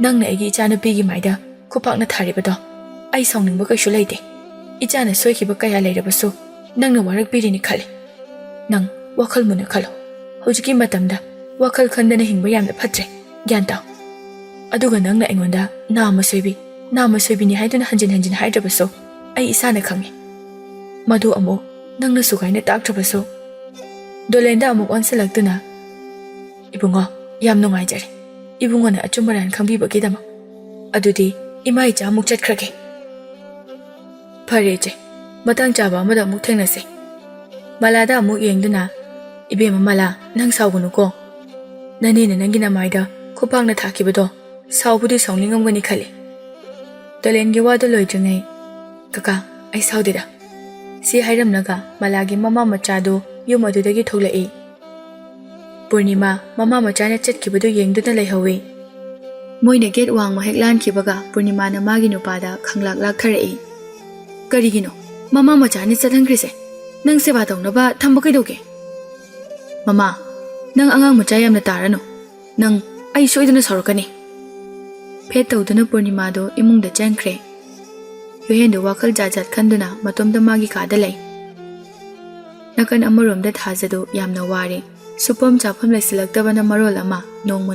nangna aigi ichanupigi maida khopakna tharibado ai sauningba kaishu leite. Ichana soikiba kaya leirabasu nangna warakpirini khale. Nang wakhal muna khalo. Hojiki matamda wakhal khandana hingba yamna phatre. Gyan taw. Aduga nangna aingonda nama soibini haiduna hanjin haidrabasu ai isana khangi. Madu amo nangna sugaina taktrabasu. Dolenda amuk onsilaktuna. Ibungo, ꯌꯥꯝ ꯅꯨꯡꯉꯥꯏꯖꯔꯦ ꯏꯕꯨꯡꯉꯣꯅ ꯑꯆꯨꯝꯕꯔꯥꯟ ꯈꯪꯕꯤꯕꯒꯤꯗꯃꯛ ꯑꯗꯨꯗꯤ ꯏꯃꯥ ꯏꯆꯥ ꯑꯃꯨꯛ ꯆꯠꯈ꯭ꯔꯒꯦ ꯐꯔꯦ ꯏꯆꯦ ꯃꯇꯥꯡ ꯆꯥꯕ ꯑꯃꯗ ꯑꯃꯨꯛ ꯊꯦꯡꯅꯁꯤ ꯃꯂꯥꯗ ꯑꯃꯨꯛ ꯌꯦꯡꯗꯨꯅ ꯏꯕꯦꯝꯃ ꯃꯂꯥ ꯅꯪ ꯁꯥꯎꯒꯅꯨꯀꯣ ꯅꯅꯦꯅ ꯅꯪꯒꯤ ꯅꯃꯥꯏꯗ ꯈꯨꯄꯥꯛꯅ ꯊꯥꯈꯤꯕꯗꯣ ꯁꯥꯎꯕꯨꯗꯤ ꯁꯥꯎꯅꯤꯡꯉꯝꯒꯅꯤ ꯈꯜꯂꯤ ꯇꯣꯂꯦꯟꯒꯤ ꯋꯥꯗꯣ ꯂꯣꯏꯗ꯭ꯔꯤꯉꯩ ꯀꯀꯥ ꯑꯩ ꯁꯥꯎꯗꯦꯗ ꯁꯤ ꯍꯥꯏꯔꯝꯂꯒ ꯃꯂꯥꯒꯤ ꯃꯃꯥ ꯃꯆꯥꯗꯨ ꯌꯨꯝ ꯑꯗꯨꯗꯒꯤ ꯊꯣꯛꯂꯛꯏ ꯄꯨꯔꯅꯤꯃꯥ ꯃꯃꯥ ꯃꯆꯥꯅ ꯆꯠꯈꯤꯕꯗꯨ ꯌꯦꯡꯗꯨꯅ ꯂꯩꯍꯧꯏ ꯃꯣꯏꯅ ꯒꯦꯠ ꯋꯥꯡꯃ ꯍꯦꯛ ꯂꯥꯟꯈꯤꯕꯒ ꯄꯨꯔꯅꯤꯃꯥꯅ ꯃꯥꯒꯤ ꯅꯨꯄꯥꯗ ꯈꯪꯂꯥꯛ ꯂꯥꯛꯊꯔꯛꯏ ꯀꯔꯤꯒꯤꯅꯣ ꯃꯃꯥ ꯃꯆꯥꯅ ꯆꯠꯍꯟꯈ꯭ꯔꯤꯁꯦ ꯅꯪ ꯁꯦꯕꯥ ꯇꯧꯅꯕ ꯊꯝꯕ ꯀꯩꯗꯧꯒꯦ ꯃꯃꯥ ꯅꯪ ꯑꯉꯥꯡ ꯃꯆꯥ ꯌꯥꯝꯅ ꯇꯥꯔꯅꯨ ꯅꯪ ꯑꯩ ꯁꯣꯏꯗꯅ ꯁꯥꯎꯔꯛꯀꯅꯤ ꯐꯦꯠ ꯇꯧꯗꯨꯅ ꯄꯨꯔꯅꯤꯃꯥꯗꯣ ꯏꯃꯨꯡꯗ ꯆꯪꯈ꯭ꯔꯦ ꯌꯣꯍꯦꯟꯗꯣ ꯋꯥꯈꯜ ꯖꯥꯠ ꯖꯥꯠ ꯈꯟꯗꯨꯅ ꯃꯇꯣꯝꯗ ꯃꯥꯒꯤ ꯀꯥꯗ ꯂꯩ ꯅꯥꯀꯟ ꯑꯃꯔꯣꯝꯗ ꯊꯥꯖꯗꯨ ꯌꯥꯝꯅ ꯋꯥꯔꯦ ꯁꯨꯐꯝ ꯆꯥꯐꯝ ꯂꯩꯁꯤꯜꯂꯛꯇꯕꯅ ꯃꯔꯣꯜ ꯑꯃ ꯅꯣꯡꯃ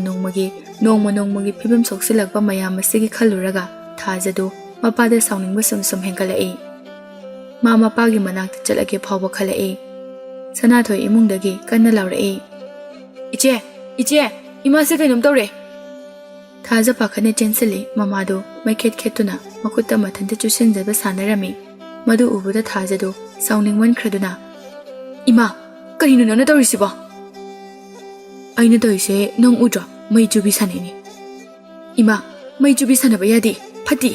ꯅꯣꯡꯃꯒꯤ ꯐꯤꯕꯝ ꯁꯣꯛꯁꯤꯜꯂꯛꯄ ꯃꯌꯥꯝ ꯑꯁꯤꯒꯤ ꯈꯜꯂꯨꯔꯒ ꯊꯥꯖꯗꯨ ꯃꯄꯥꯗ ꯁꯥꯎꯅꯤꯡꯕ ꯁꯨꯝ ꯍꯦꯟꯒꯠꯂꯛꯏ ꯃꯥ ꯃꯄꯥꯒꯤ ꯃꯅꯥꯛꯇ ꯆꯠꯂꯒꯦ ꯐꯥꯎꯕ ꯈꯜꯂꯛꯏ ꯁꯅꯥꯊꯣꯏ ꯏꯃꯨꯡꯗꯒꯤ ꯀꯟꯅ ꯂꯥꯎꯔꯛꯏ ꯏꯆꯦ ꯏꯃꯥꯁꯦ ꯀꯩꯅꯣꯝ ꯇꯧꯔꯦ ꯊꯥꯖ ꯄꯥꯈꯠꯅ ꯆꯦꯟꯁꯤꯜꯂꯤ ꯃꯃꯥꯗꯣ ꯃꯩꯈꯦꯠ ꯈꯦꯠꯇꯨꯅ ꯃꯈꯨꯠꯇ ꯃꯊꯟꯇ ꯆꯨꯁꯤꯟꯖꯕ ꯁꯥꯟꯅꯔꯝꯃꯤ ꯃꯗꯨ ꯎꯕꯗ ꯊꯥꯖꯗꯨ ꯁꯥꯎꯅꯤꯡꯃꯟꯈ꯭ꯔꯗꯨꯅ ꯏꯃꯥ ꯀꯔꯤꯅꯣ ꯅꯪꯅ ꯇꯧꯔꯤꯁꯤꯕꯣ ꯑꯩꯅ ꯇꯧꯔꯤꯁꯦ ꯅꯪ ꯎꯗ꯭ꯔꯣ ꯃꯩ ꯆꯨꯕꯤ ꯁꯥꯟꯅꯩꯅꯤ ꯏꯃꯥ ꯃꯩ ꯆꯨꯕꯤ ꯁꯥꯟꯅꯕ ꯌꯥꯗꯦ ꯐꯠꯇꯦ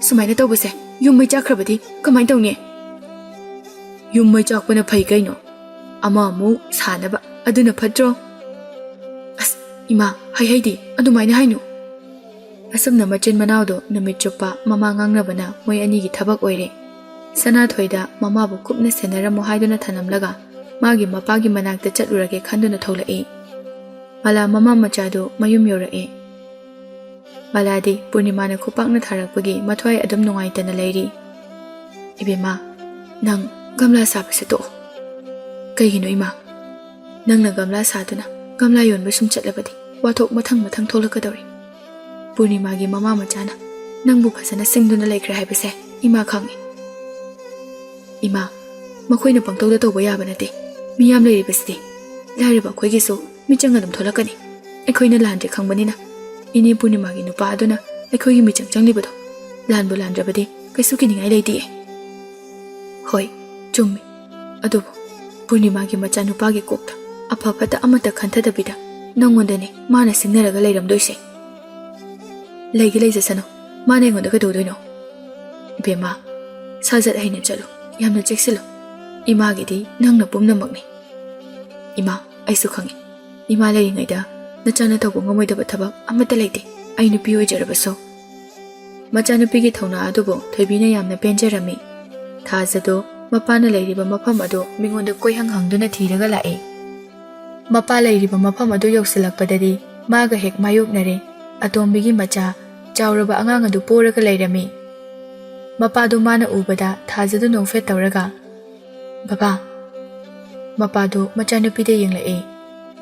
ꯁꯨꯃꯥꯏꯅ ꯇꯧꯕꯁꯦ ꯌꯨꯝ ꯃꯩ ꯆꯥꯛꯈ꯭ꯔꯕꯗꯤ ꯀꯃꯥꯏꯅ ꯇꯧꯅꯤ ꯌꯨꯝ ꯃꯩ ꯆꯥꯛꯄꯅ ꯐꯩ ꯀꯩꯅꯣ ꯑꯃ ꯑꯃꯨꯛ ꯁꯥꯅꯕ ꯑꯗꯨꯅ ꯐꯠꯇ꯭ꯔꯣ ꯑꯁ ꯏꯃꯥ ꯍꯩꯗꯤ ꯑꯗꯨꯃꯥꯏꯅ ꯍꯥꯏꯅꯨ ꯑꯁꯨꯝꯅ ꯃꯆꯤꯟ ꯃꯅꯥꯎꯗꯣ ꯅꯨꯃꯤꯠ ꯆꯨꯞꯄ ꯃꯃꯥ ꯉꯥꯡꯅꯕꯅ ꯃꯣꯏ ꯑꯅꯤꯒꯤ ꯊꯕꯛ ꯑꯣꯏꯔꯦ ꯁꯅꯥꯊꯣꯏꯗ ꯃꯃꯥꯕꯨ ꯀꯨꯞꯅ ꯁꯦꯟꯅꯔꯝꯃꯣ ꯍꯥꯏꯗꯨꯅ ꯊꯅꯝꯂꯒ ꯃꯥꯒꯤ ꯃꯄꯥꯒꯤ ꯃꯅꯥꯛꯇ ꯆꯠꯂꯨꯔꯒꯦ ꯈꯟꯗꯨꯅ ꯊꯣꯛꯂꯛꯏ ꯃꯂꯥ ꯃꯃꯥ ꯃꯆꯥꯗꯨ ꯃꯌꯨꯝ ꯌꯧꯔꯛꯏ ꯃꯂꯥꯗꯤ ꯄꯨꯔꯅꯤꯃꯥꯅ ꯈꯨꯄꯥꯛꯅ ꯊꯥꯔꯛꯄꯒꯤ ꯃꯊ꯭ꯋꯥꯏ ꯑꯗꯨꯝ ꯅꯨꯡꯉꯥꯏꯇꯅ ꯂꯩꯔꯤ ꯏꯕꯦꯝꯃ ꯅꯪ ꯒꯝꯂꯥ ꯁꯥꯕꯁꯦ ꯇꯣꯛꯑꯣ ꯀꯩꯒꯤꯅꯣ ꯏꯃꯥ ꯅꯪꯅ ꯒꯝꯂꯥ ꯁꯥꯗꯨꯅ ꯒꯝꯂꯥ ꯌꯣꯟꯕ ꯁꯨꯝ ꯆꯠꯂꯕꯗꯤ ꯋꯥꯊꯣꯛ ꯃꯊꯪ ꯊꯣꯛꯂꯛꯀꯗꯧꯔꯤ ꯄꯨꯔꯅꯤꯃꯥꯒꯤ ꯃꯃꯥ ꯃꯆꯥꯅ ꯅꯪꯕꯨ ꯐꯖꯅ ꯁꯤꯡꯗꯨꯅ ꯂꯩꯈ꯭ꯔꯦ ꯍꯥꯏꯕꯁꯦ ꯏꯃꯥ ꯈꯪꯉꯤ ꯏꯃꯥ ꯃꯈꯣꯏꯅ ꯄꯪꯇꯧꯗ ꯇꯧꯕ ꯌꯥꯕ ꯅꯠꯇꯦ ꯃꯤꯌꯥꯝ ꯂꯩꯔꯤꯕꯁꯤꯗꯤ ꯂꯥꯏꯔꯕ ꯑꯩꯈꯣꯏꯒꯤꯁꯨ ꯃꯤꯆꯪ ꯑꯗꯨꯝ ꯊꯣꯛꯂꯛꯀꯅꯤ ꯑꯩꯈꯣꯏꯅ ꯂꯥꯟꯗ꯭ꯔꯦ ꯈꯪꯕꯅꯤꯅ ꯏꯅꯦ ꯄꯨꯔꯅꯤꯃꯥꯒꯤ ꯅꯨꯄꯥ ꯑꯗꯨꯅ ꯑꯩꯈꯣꯏꯒꯤ ꯃꯤꯆꯪ ꯆꯪꯂꯤꯕꯗꯣ ꯂꯥꯟꯕꯨ ꯂꯥꯟꯗ꯭ꯔꯕꯗꯤ ꯀꯩꯁꯨ ꯀꯤꯅꯤꯡꯉꯥꯏ ꯂꯩꯇꯦ ꯍꯣꯏ ꯆꯨꯝꯃꯤ ꯑꯗꯨꯕꯨ ꯄꯨꯔꯅꯤꯃꯥꯒꯤ ꯃꯆꯥꯅꯨꯄꯥꯒꯤ ꯀꯣꯛꯇ ꯑꯐ ꯐꯠꯇ ꯑꯃꯠꯇ ꯈꯟꯊꯗꯕꯤꯗ ꯅꯪꯉꯣꯟꯗꯅꯦ ꯃꯥꯅ ꯁꯤꯡꯅꯔꯒ ꯂꯩꯔꯝꯗꯣꯏꯁꯦ ꯂꯩꯒꯦ ꯂꯩꯖꯁꯅꯨ ꯃꯥꯅ ꯑꯩꯉꯣꯟꯗ ꯀꯩꯗꯧꯗꯣꯏꯅꯣ ꯏꯕꯦꯝꯃ ꯁꯥꯖꯠ ꯍꯩꯅ ꯆꯠꯂꯨ ꯌꯥꯝꯅ ꯆꯦꯛꯁꯤꯜꯂꯨ ꯏꯃꯥꯒꯤꯗꯤ ꯅꯪꯅ ꯄꯨꯝꯅꯃꯛꯅꯤ ꯏꯃꯥ ꯑꯩꯁꯨ ꯈꯪꯉꯤ ꯏꯃꯥ ꯂꯩꯔꯤꯉꯩꯗ ꯅꯆꯥꯅ ꯇꯧꯕ ꯉꯝꯃꯣꯏꯗꯕ ꯊꯕꯛ ꯑꯃꯠꯇ ꯂꯩꯇꯦ ꯑꯩ ꯅꯨꯄꯤ ꯑꯣꯏꯖꯔꯕꯁꯨ ꯃꯆꯥꯅꯨꯄꯤꯒꯤ ꯊꯧꯅꯥ ꯑꯗꯨꯕꯨ ꯊꯣꯏꯕꯤꯅ ꯌꯥꯝꯅ ꯄꯦꯟꯖꯔꯝꯃꯤ ꯊꯥꯖꯗꯣ ꯃꯄꯥꯅ ꯂꯩꯔꯤꯕ ꯃꯐꯝ ꯑꯗꯨ ꯃꯤꯉꯣꯟꯗ ꯀꯣꯏꯍꯪ ꯍꯪꯗꯨꯅ ꯊꯤꯔꯒ ꯂꯥꯛꯏ ꯃꯄꯥ ꯂꯩꯔꯤꯕ ꯃꯐꯝ ꯑꯗꯨ ꯌꯧꯁꯤꯜꯂꯛꯄꯗꯗꯤ ꯃꯥꯒ ꯍꯦꯛ ꯃꯥꯌꯣꯛꯅꯔꯦ ꯑꯇꯣꯝꯕꯤꯒꯤ ꯃꯆꯥ ꯆꯥꯎꯔꯕ ꯑꯉꯥꯡ ꯑꯗꯨ ꯄꯣꯔꯒ ꯂꯩꯔꯝꯃꯤ ꯃꯄꯥꯗꯨ ꯃꯥꯅ ꯎꯕꯗ ꯊꯥꯖꯗꯨ ꯅꯣꯡꯐꯦꯠ ꯇꯧꯔꯒ ꯕꯕꯥ ꯃꯄꯥꯗꯨ ꯃꯆꯥꯅꯨꯄꯤꯗ ꯌꯦꯡꯂꯛꯏ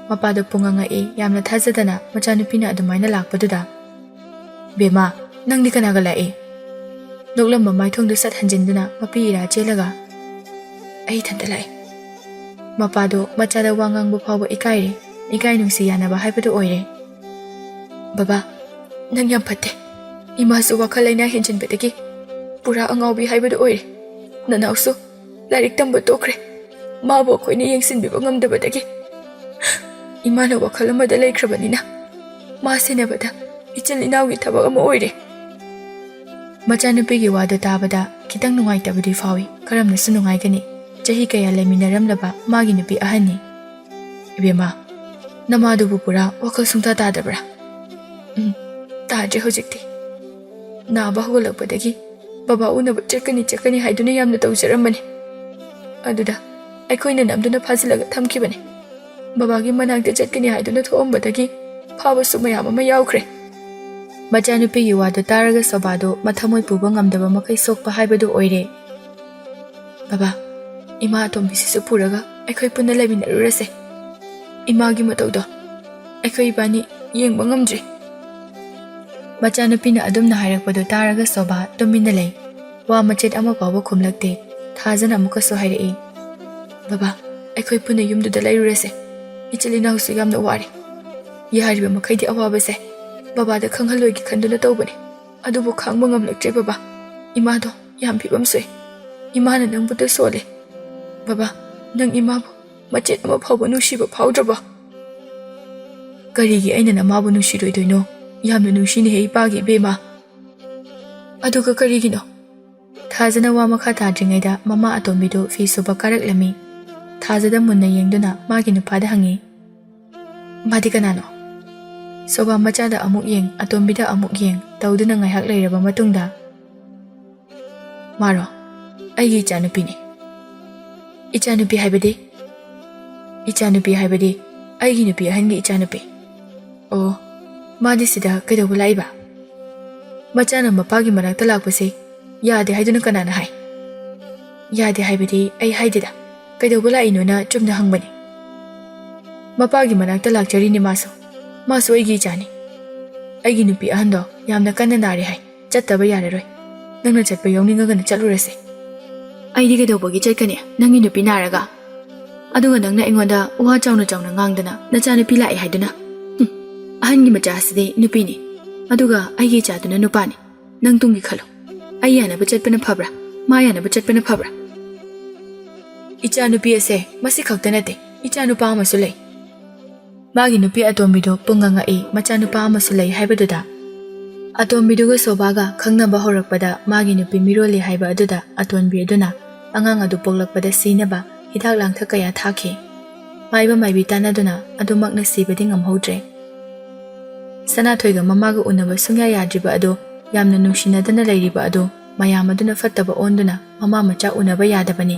ꯃꯄꯥꯗꯨ ꯄꯨꯡꯉꯪꯉꯛꯏ ꯌꯥꯝꯅ ꯊꯥꯖꯗꯅ ꯃꯆꯥꯅꯨꯄꯤꯅ ꯑꯗꯨꯃꯥꯏꯅ ꯂꯥꯛꯄꯗꯨꯗ ꯕꯦꯃꯥ ꯅꯪꯗꯤ ꯀꯅꯥꯒ ꯂꯥꯛꯏ ꯅꯣꯛꯂꯝꯕ ꯃꯥꯏꯊꯣꯡꯗꯨ ꯁꯠ ꯍꯟꯖꯤꯟꯗꯨꯅ ꯃꯄꯤ ꯏꯔꯥ ꯆꯦꯜꯂꯒ ꯑꯩ ꯏꯊꯟꯇ ꯂꯥꯛꯏ ꯃꯄꯥꯗꯨ ꯃꯆꯥꯗ ꯋꯥ ꯉꯥꯡꯕ ꯐꯥꯎꯕ ꯏꯀꯥꯏ ꯅꯨꯡꯁꯤ ꯌꯥꯅꯕ ꯍꯥꯏꯕꯗꯨ ꯑꯣꯏꯔꯦ ꯕꯕꯥ ꯅꯪ ꯌꯥꯝ ꯐꯠꯇꯦ ꯏꯃꯥꯁꯨ ꯋꯥꯈꯜ ꯂꯩꯅꯥ ꯍꯦꯟꯖꯤꯟꯕꯗꯒꯤ ꯄꯨꯔꯥ ꯑꯉꯥꯎꯕꯤ ꯍꯥꯏꯕꯗꯨ ꯑꯣꯏꯔꯦ ꯅꯅꯥꯎꯁꯨ ꯂꯥꯏꯔꯤꯛ ꯇꯝꯕ ꯇꯣꯛꯈ꯭ꯔꯦ ꯃꯥꯕꯨ ꯑꯩꯈꯣꯏꯅ ꯌꯦꯡꯁꯤꯟꯕꯤꯕ ꯉꯝꯗꯕꯗꯒꯤ ꯏꯃꯥꯅ ꯋꯥꯈꯜ ꯑꯃꯗ ꯂꯩꯈ꯭ꯔꯕꯅꯤꯅ ꯃꯥ ꯁꯦꯟꯅꯕꯗ ꯏꯆꯤꯜ ꯏꯅꯥꯎꯒꯤ ꯊꯕꯛ ꯑꯃ ꯑꯣꯏꯔꯦ ꯃꯆꯥꯅꯨꯄꯤꯒꯤ ꯋꯥꯗꯨ ꯇꯥꯕꯗ ꯈꯤꯇꯪ ꯅꯨꯡꯉꯥꯏꯇꯕꯗꯤ ꯐꯥꯎꯏ ꯀꯔꯝꯅꯁꯨ ꯅꯨꯡꯉꯥꯏꯒꯅꯤ ꯆꯍꯤ ꯀꯌꯥ ꯂꯩꯃꯤꯟꯅꯔꯝꯂꯕ ꯃꯥꯒꯤ ꯅꯨꯄꯤ ꯑꯍꯟꯅꯤ ꯏꯕꯦꯝꯃ ꯅꯃꯥꯗꯨꯕꯨ ꯄꯨꯔꯥ ꯋꯥꯈꯜ ꯁꯨꯡꯇꯥ ꯇꯥꯗꯕ꯭ꯔꯥ ꯇꯥꯗ꯭ꯔꯦ ꯍꯧꯖꯤꯛꯇꯤ ꯅꯥꯕ ꯍꯧꯒꯠꯂꯛꯄꯗꯒꯤ ꯕꯕꯥ ꯎꯅꯕ ꯆꯠꯀꯅꯤ ꯍꯥꯏꯗꯨꯅ ꯌꯥꯝꯅ ꯇꯧꯖꯔꯝꯕꯅꯤ ꯑꯗꯨꯗ ꯑꯩꯈꯣꯏꯅ ꯅꯝꯗꯨꯅ ꯐꯥꯖꯤꯜꯂꯒ ꯊꯝꯈꯤꯕꯅꯤ ꯕꯕꯥꯒꯤ ꯃꯅꯥꯛꯇ ꯆꯠꯀꯅꯤ ꯍꯥꯏꯗꯨꯅ ꯊꯣꯛꯑꯝꯕꯗꯒꯤ ꯐꯥꯕꯁꯨ ꯃꯌꯥꯝ ꯑꯃ ꯌꯥꯎꯈ꯭ꯔꯦ ꯃꯆꯥꯅꯨꯄꯤꯒꯤ ꯋꯥꯗꯨ ꯇꯥꯔꯒ ꯁꯣꯕꯥꯗꯨ ꯃꯊꯃꯣꯏ ꯄꯨꯕ ꯉꯝꯗꯕ ꯃꯈꯩ ꯁꯣꯛꯄ ꯍꯥꯏꯕꯗꯨ ꯑꯣꯏꯔꯦ ꯕꯕꯥ ꯏꯃꯥ ꯑꯇꯣꯝꯕꯤꯁꯤꯁꯨ ꯄꯨꯔꯒ ꯑꯩꯈꯣꯏ ꯄꯨꯟꯅ ꯂꯩꯃꯤꯟꯅꯔꯨꯔꯁꯦ ꯏꯃꯥꯒꯤ ꯃꯇꯧꯗꯣ ꯑꯩꯈꯣꯏ ꯏꯕꯥꯅꯤ ꯌꯦꯡꯕ ꯉꯝꯗ꯭ꯔꯤ ꯃꯆꯥꯅꯨꯄꯤꯅ ꯑꯗꯨꯝꯅ ꯍꯥꯏꯔꯛꯄꯗꯨ ꯇꯥꯔꯒ ꯁꯣꯕꯥ ꯇꯨꯃꯤꯟꯅ ꯂꯩ ꯋꯥ ꯃꯆꯦꯠ ꯑꯃ ꯐꯥꯎꯕ ꯈꯨꯝꯂꯛꯇꯦ ꯊꯥꯖꯅ ꯑꯃꯨꯛꯀꯁꯨ ꯍꯥꯏꯔꯛꯏ ꯕꯕꯥ ꯑꯩꯈꯣꯏ ꯄꯨꯟꯅ ꯌꯨꯝꯗꯨꯗ ꯂꯩꯔꯨꯔꯁꯦ ꯏꯆꯤꯜ ꯏꯅꯥꯎꯁꯨ ꯌꯥꯝꯅ ꯋꯥꯔꯦ ꯌꯥꯔꯤꯕ ꯃꯈꯩꯗꯤ ꯑꯋꯥꯕꯁꯦ ꯕꯕꯥꯗ ꯈꯪꯍꯜꯂꯣꯏꯒꯦ ꯈꯟꯗꯨꯅ ꯇꯧꯕꯅꯤ ꯑꯗꯨꯕꯨ ꯈꯥꯡꯕ ꯉꯝꯂꯛꯇ꯭ꯔꯦ ꯕꯕꯥ ꯏꯃꯥꯗꯣ ꯌꯥꯝ ꯐꯤꯕꯝ ꯁꯣꯛꯏ ꯏꯃꯥꯅ ꯅꯪꯕꯨꯗ ꯁꯣꯜꯂꯦ ꯕꯕꯥ ꯅꯪ ꯏꯃꯥꯕꯨ ꯃꯆꯦꯠ ꯑꯃ ꯐꯥꯎꯕ ꯅꯨꯡꯁꯤꯕ ꯐꯥꯎꯗ꯭ꯔꯕꯣ ꯀꯔꯤꯒꯤ ꯑꯩꯅ ꯅꯃꯥꯕꯨ ꯅꯨꯡꯁꯤꯔꯣꯏꯗꯣꯏꯅꯣ ꯌꯥꯝꯅ ꯅꯨꯡꯁꯤꯅꯦꯍꯦ ꯏꯄꯥꯒꯤ ꯏꯕꯦꯝꯃ ꯑꯗꯨꯒ ꯀꯔꯤꯒꯤꯅꯣ ꯊꯥꯖꯅ ꯋꯥ ꯃꯈꯥ ꯇꯥꯗ꯭ꯔꯤꯉꯩꯗ ꯃꯃꯥ ꯑꯇꯣꯝꯕꯤꯗꯨ ꯐꯤ ꯁꯨꯕ ꯀꯥꯔꯛꯂꯝꯃꯤ ꯊꯥꯖꯗ ꯃꯨꯟꯅ ꯌꯦꯡꯗꯨꯅ ꯃꯥꯒꯤ ꯅꯨꯄꯥꯗ ꯍꯪꯉꯤ ꯃꯥꯗꯤ ꯀꯅꯥꯅꯣ ꯁꯣꯕꯥ ꯃꯆꯥꯗ ꯑꯃꯨꯛ ꯌꯦꯡ ꯑꯇꯣꯝꯕꯤꯗ ꯑꯃꯨꯛ ꯌꯦꯡ ꯇꯧꯗꯨꯅ ꯉꯥꯏꯍꯥꯛ ꯂꯩꯔꯕ ꯃꯇꯨꯡꯗ ꯃꯥꯔꯣ ꯑꯩꯒꯤ ꯏꯆꯥꯅꯨꯄꯤꯅꯤ ꯏꯆꯥꯅꯨꯄꯤ ꯍꯥꯏꯕꯗꯤ ꯑꯩꯒꯤ ꯅꯨꯄꯤ ꯑꯍꯟꯒꯤ ꯏꯆꯥꯅꯨꯄꯤ ꯑꯣ ꯃꯥꯗꯤ ꯁꯤꯗ ꯀꯩꯗꯧꯕ ꯂꯥꯛꯏꯕ ꯃꯆꯥꯅ ꯃꯄꯥꯒꯤ ꯃꯅꯥꯛꯇ ꯂꯥꯛꯄꯁꯦ ꯌꯥꯗꯦ ꯍꯥꯏꯗꯨꯅ ꯀꯅꯥꯅ ꯍꯥꯏ ꯌꯥꯗꯦ ꯍꯥꯏꯕꯗꯤ ꯑꯩ ꯍꯥꯏꯗꯦꯗ ꯀꯩꯗꯧꯕ ꯂꯥꯛꯏꯅꯣꯅ ꯆꯨꯝꯅ ꯍꯪꯕꯅꯤ ꯃꯄꯥꯒꯤ ꯃꯅꯥꯛꯇ ꯂꯥꯛꯆꯔꯤꯅꯤ ꯃꯥꯁꯨ ꯑꯩꯒꯤ ꯏꯆꯥꯅꯤ ꯑꯩꯒꯤ ꯅꯨꯄꯤ ꯑꯍꯟꯗꯣ ꯌꯥꯝꯅ ꯀꯟꯅ ꯅꯥꯔꯦ ꯍꯥꯏ ꯆꯠꯇꯕ ꯌꯥꯔꯔꯣꯏ ꯅꯪꯅ ꯆꯠꯄ ꯌꯥꯎꯅꯤꯡꯉꯒꯅ ꯆꯠꯂꯨꯔꯁꯦ ꯑꯩꯗꯤ ꯀꯩꯗꯧꯕꯒꯤ ꯆꯠꯀꯅꯤ ꯅꯪꯒꯤ ꯅꯨꯄꯤ ꯅꯥꯔꯒ ꯑꯗꯨꯒ ꯅꯪꯅ ꯑꯩꯉꯣꯟꯗ ꯋꯥ ꯆꯥꯎꯅ ꯉꯥꯡꯗꯅ ꯅꯆꯥꯅꯨꯄꯤ ꯂꯥꯛꯑꯦ ꯍꯥꯏꯗꯨꯅ ꯑꯍꯟꯒꯤ ꯃꯆꯥꯁꯤꯗꯤ ꯅꯨꯄꯤꯅꯤ ꯑꯗꯨꯒ ꯑꯩꯒꯤ ꯏꯆꯥꯗꯨꯅ ꯅꯨꯄꯥꯅꯤ ꯅꯪ ꯇꯨꯡꯒꯤ ꯈꯜꯂꯣ ꯑꯩ ꯌꯥꯅꯕ ꯆꯠꯄꯅ ꯐꯕ꯭ꯔꯥ ꯃꯥ ꯌꯥꯅꯕ ꯆꯠꯄꯅ ꯐꯕ꯭ꯔꯥ ꯏꯆꯥꯅꯨꯄꯤ ꯑꯁꯦ ꯃꯁꯤ ꯈꯛꯇ ꯅꯠꯇꯦ ꯏꯆꯥꯅꯨꯄꯥ ꯑꯃꯁꯨ ꯂꯩ ꯃꯥꯒꯤ ꯅꯨꯄꯤ ꯑꯇꯣꯝꯕꯤꯗꯨ ꯄꯨꯡꯉꯪꯉꯛꯏ ꯃꯆꯥꯅꯨꯄꯥ ꯑꯃꯁꯨ ꯂꯩ ꯍꯥꯏꯕꯗꯨꯗ ꯑꯇꯣꯝꯕꯤꯗꯨꯒ ꯁꯣꯕꯥꯒ ꯈꯪꯅꯕ ꯍꯧꯔꯛꯄꯗ ꯃꯥꯒꯤ ꯅꯨꯄꯤ ꯃꯤꯔꯣꯜꯂꯤ ꯍꯥꯏꯕ ꯑꯗꯨꯗ ꯑꯇꯣꯟꯕꯤ ꯑꯗꯨꯅ ꯑꯉꯥꯡ ꯑꯗꯨ ꯄꯣꯛꯂꯛꯄꯗ ꯁꯤꯅꯕ ꯍꯤꯗꯥꯛ ꯂꯥꯡꯊꯛ ꯀꯌా ꯊꯥꯈꯤ ꯃꯥꯏꯕ ꯃꯥꯏꯕꯤ ꯇꯥꯟꯅꯗꯨꯅ ꯑꯗꯨꯃꯛꯅ ꯁꯤꯕꯗꯤ ꯉꯝꯍꯧꯗ꯭ꯔꯦ ꯁꯅꯥꯊꯣꯏꯒ ꯃꯃꯥꯒ ꯎꯅꯕ ꯁꯨꯡꯌꯥ ꯌꯥꯗ꯭ꯔꯤꯕ ꯑꯗꯨ ꯌꯥꯝꯅ ꯅꯨꯡꯁꯤꯅꯗꯅ ꯂꯩꯔꯤꯕ ꯑꯗꯨ ꯃꯌꯥꯝ ꯑꯗꯨꯅ ꯐꯠꯇꯕ ꯑꯣꯟꯗꯨꯅ ꯃꯃꯥ ꯃꯆꯥ ꯎꯅꯕ ꯌꯥꯗꯕꯅꯤ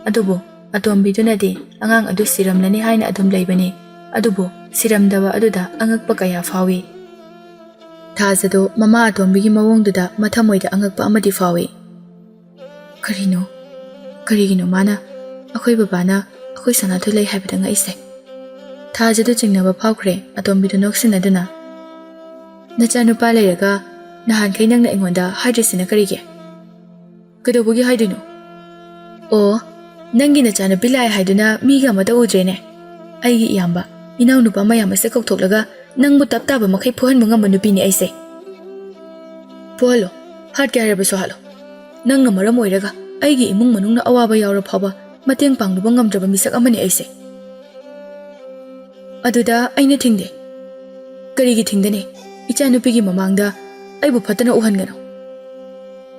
ꯑꯗꯨꯕꯨ ꯑꯇꯣꯝꯕꯤꯗꯨꯅꯗꯤ ꯑꯉꯥꯡ ꯑꯗꯨ ꯁꯤꯔꯝꯂꯅꯤ ꯍꯥꯏꯅ ꯑꯗꯨꯝ ꯂꯩꯕꯅꯤ ꯑꯗꯨꯕꯨ ꯁꯤꯔꯝꯗꯕ ꯑꯗꯨꯗ ꯑꯉꯛꯄ ꯀꯌꯥ ꯐꯥꯎꯏ ꯊꯥꯖꯗꯣ ꯃꯃꯥ ꯑꯇꯣꯝꯕꯤꯒꯤ ꯃꯑꯣꯡꯗꯨꯗ ꯃꯊꯃꯣꯏꯗ ꯑꯉꯛꯄ ꯑꯃꯗꯤ ꯐꯥꯎꯏ ꯀꯔꯤꯒꯤꯅꯣ ꯃꯥꯅ ꯑꯩꯈꯣꯏ ꯕꯕꯥꯅ ꯑꯩꯈꯣꯏ ꯁꯅꯥꯊꯣꯏ ꯂꯩ ꯍꯥꯏꯕꯗ ꯉꯛꯏꯁꯦ ꯊꯥꯖꯗ ꯆꯤꯡꯅꯕ ꯐꯥꯎꯈ꯭ꯔꯦ ꯑꯇꯣꯝꯕꯤꯗꯨ ꯅꯣꯛꯁꯤꯟꯅꯗꯨꯅ ꯅꯆꯥꯅꯨꯄꯥ ꯂꯩꯔꯒ ꯅꯍꯥꯟꯈꯩ ꯅꯪꯅ ꯑꯩꯉꯣꯟꯗ ꯍꯥꯏꯗ꯭ꯔꯤꯁꯤꯅ ꯀꯔꯤꯒꯤ ꯀꯩꯗꯧꯕꯒꯤ ꯍꯥꯏꯗꯣꯏꯅꯣ ꯑꯣ ꯅꯪꯒꯤ ꯅꯆꯥꯅꯨꯄꯤ ꯂꯥꯛꯑꯦ ꯍꯥꯏꯗꯨꯅ ꯃꯤꯒ ꯑꯃꯇ ꯎꯗ꯭ꯔꯦꯅꯦ ꯑꯩꯒꯤ ꯏꯌꯥꯝꯕ ꯏꯅꯥꯎꯅꯨꯄꯥ ꯃꯌꯥꯝ ꯑꯁꯦ ꯀꯧꯊꯣꯛꯂꯒ ꯅꯪꯕꯨ ꯇꯞ ꯇꯥꯕ ꯃꯈꯩ ꯐꯨꯍꯟꯕ ꯉꯝꯕ ꯅꯨꯄꯤꯅꯤ ꯑꯩꯁꯦ ꯐꯨꯍꯜꯂꯣ ꯍꯥꯠꯀꯦ ꯍꯥꯏꯔꯕꯁꯨ ꯍꯥꯠꯂꯣ ꯅꯪꯅ ꯃꯔꯝ ꯑꯣꯏꯔꯒ ꯑꯩꯒꯤ ꯏꯃꯨꯡ ꯃꯅꯨꯡꯅ ꯑꯋꯥꯕ ꯌꯥꯎꯔ ꯐꯥꯎꯕ ꯃꯇꯦꯡ ꯄꯥꯡꯂꯨꯕ ꯉꯝꯗ꯭ꯔꯕ ꯃꯤꯁꯛ ꯑꯃꯅꯤ ꯑꯩꯁꯦ ꯑꯗꯨꯗ ꯑꯩꯅ ꯊꯤꯡꯗꯦ ꯀꯔꯤꯒꯤ ꯊꯤꯡꯗꯅꯤ ꯏꯆꯥꯅꯨꯄꯤꯒꯤ ꯃꯃꯥꯡꯗ ꯑꯩꯕꯨ ꯐꯠꯇꯅ ꯎꯍꯟꯒꯅꯨ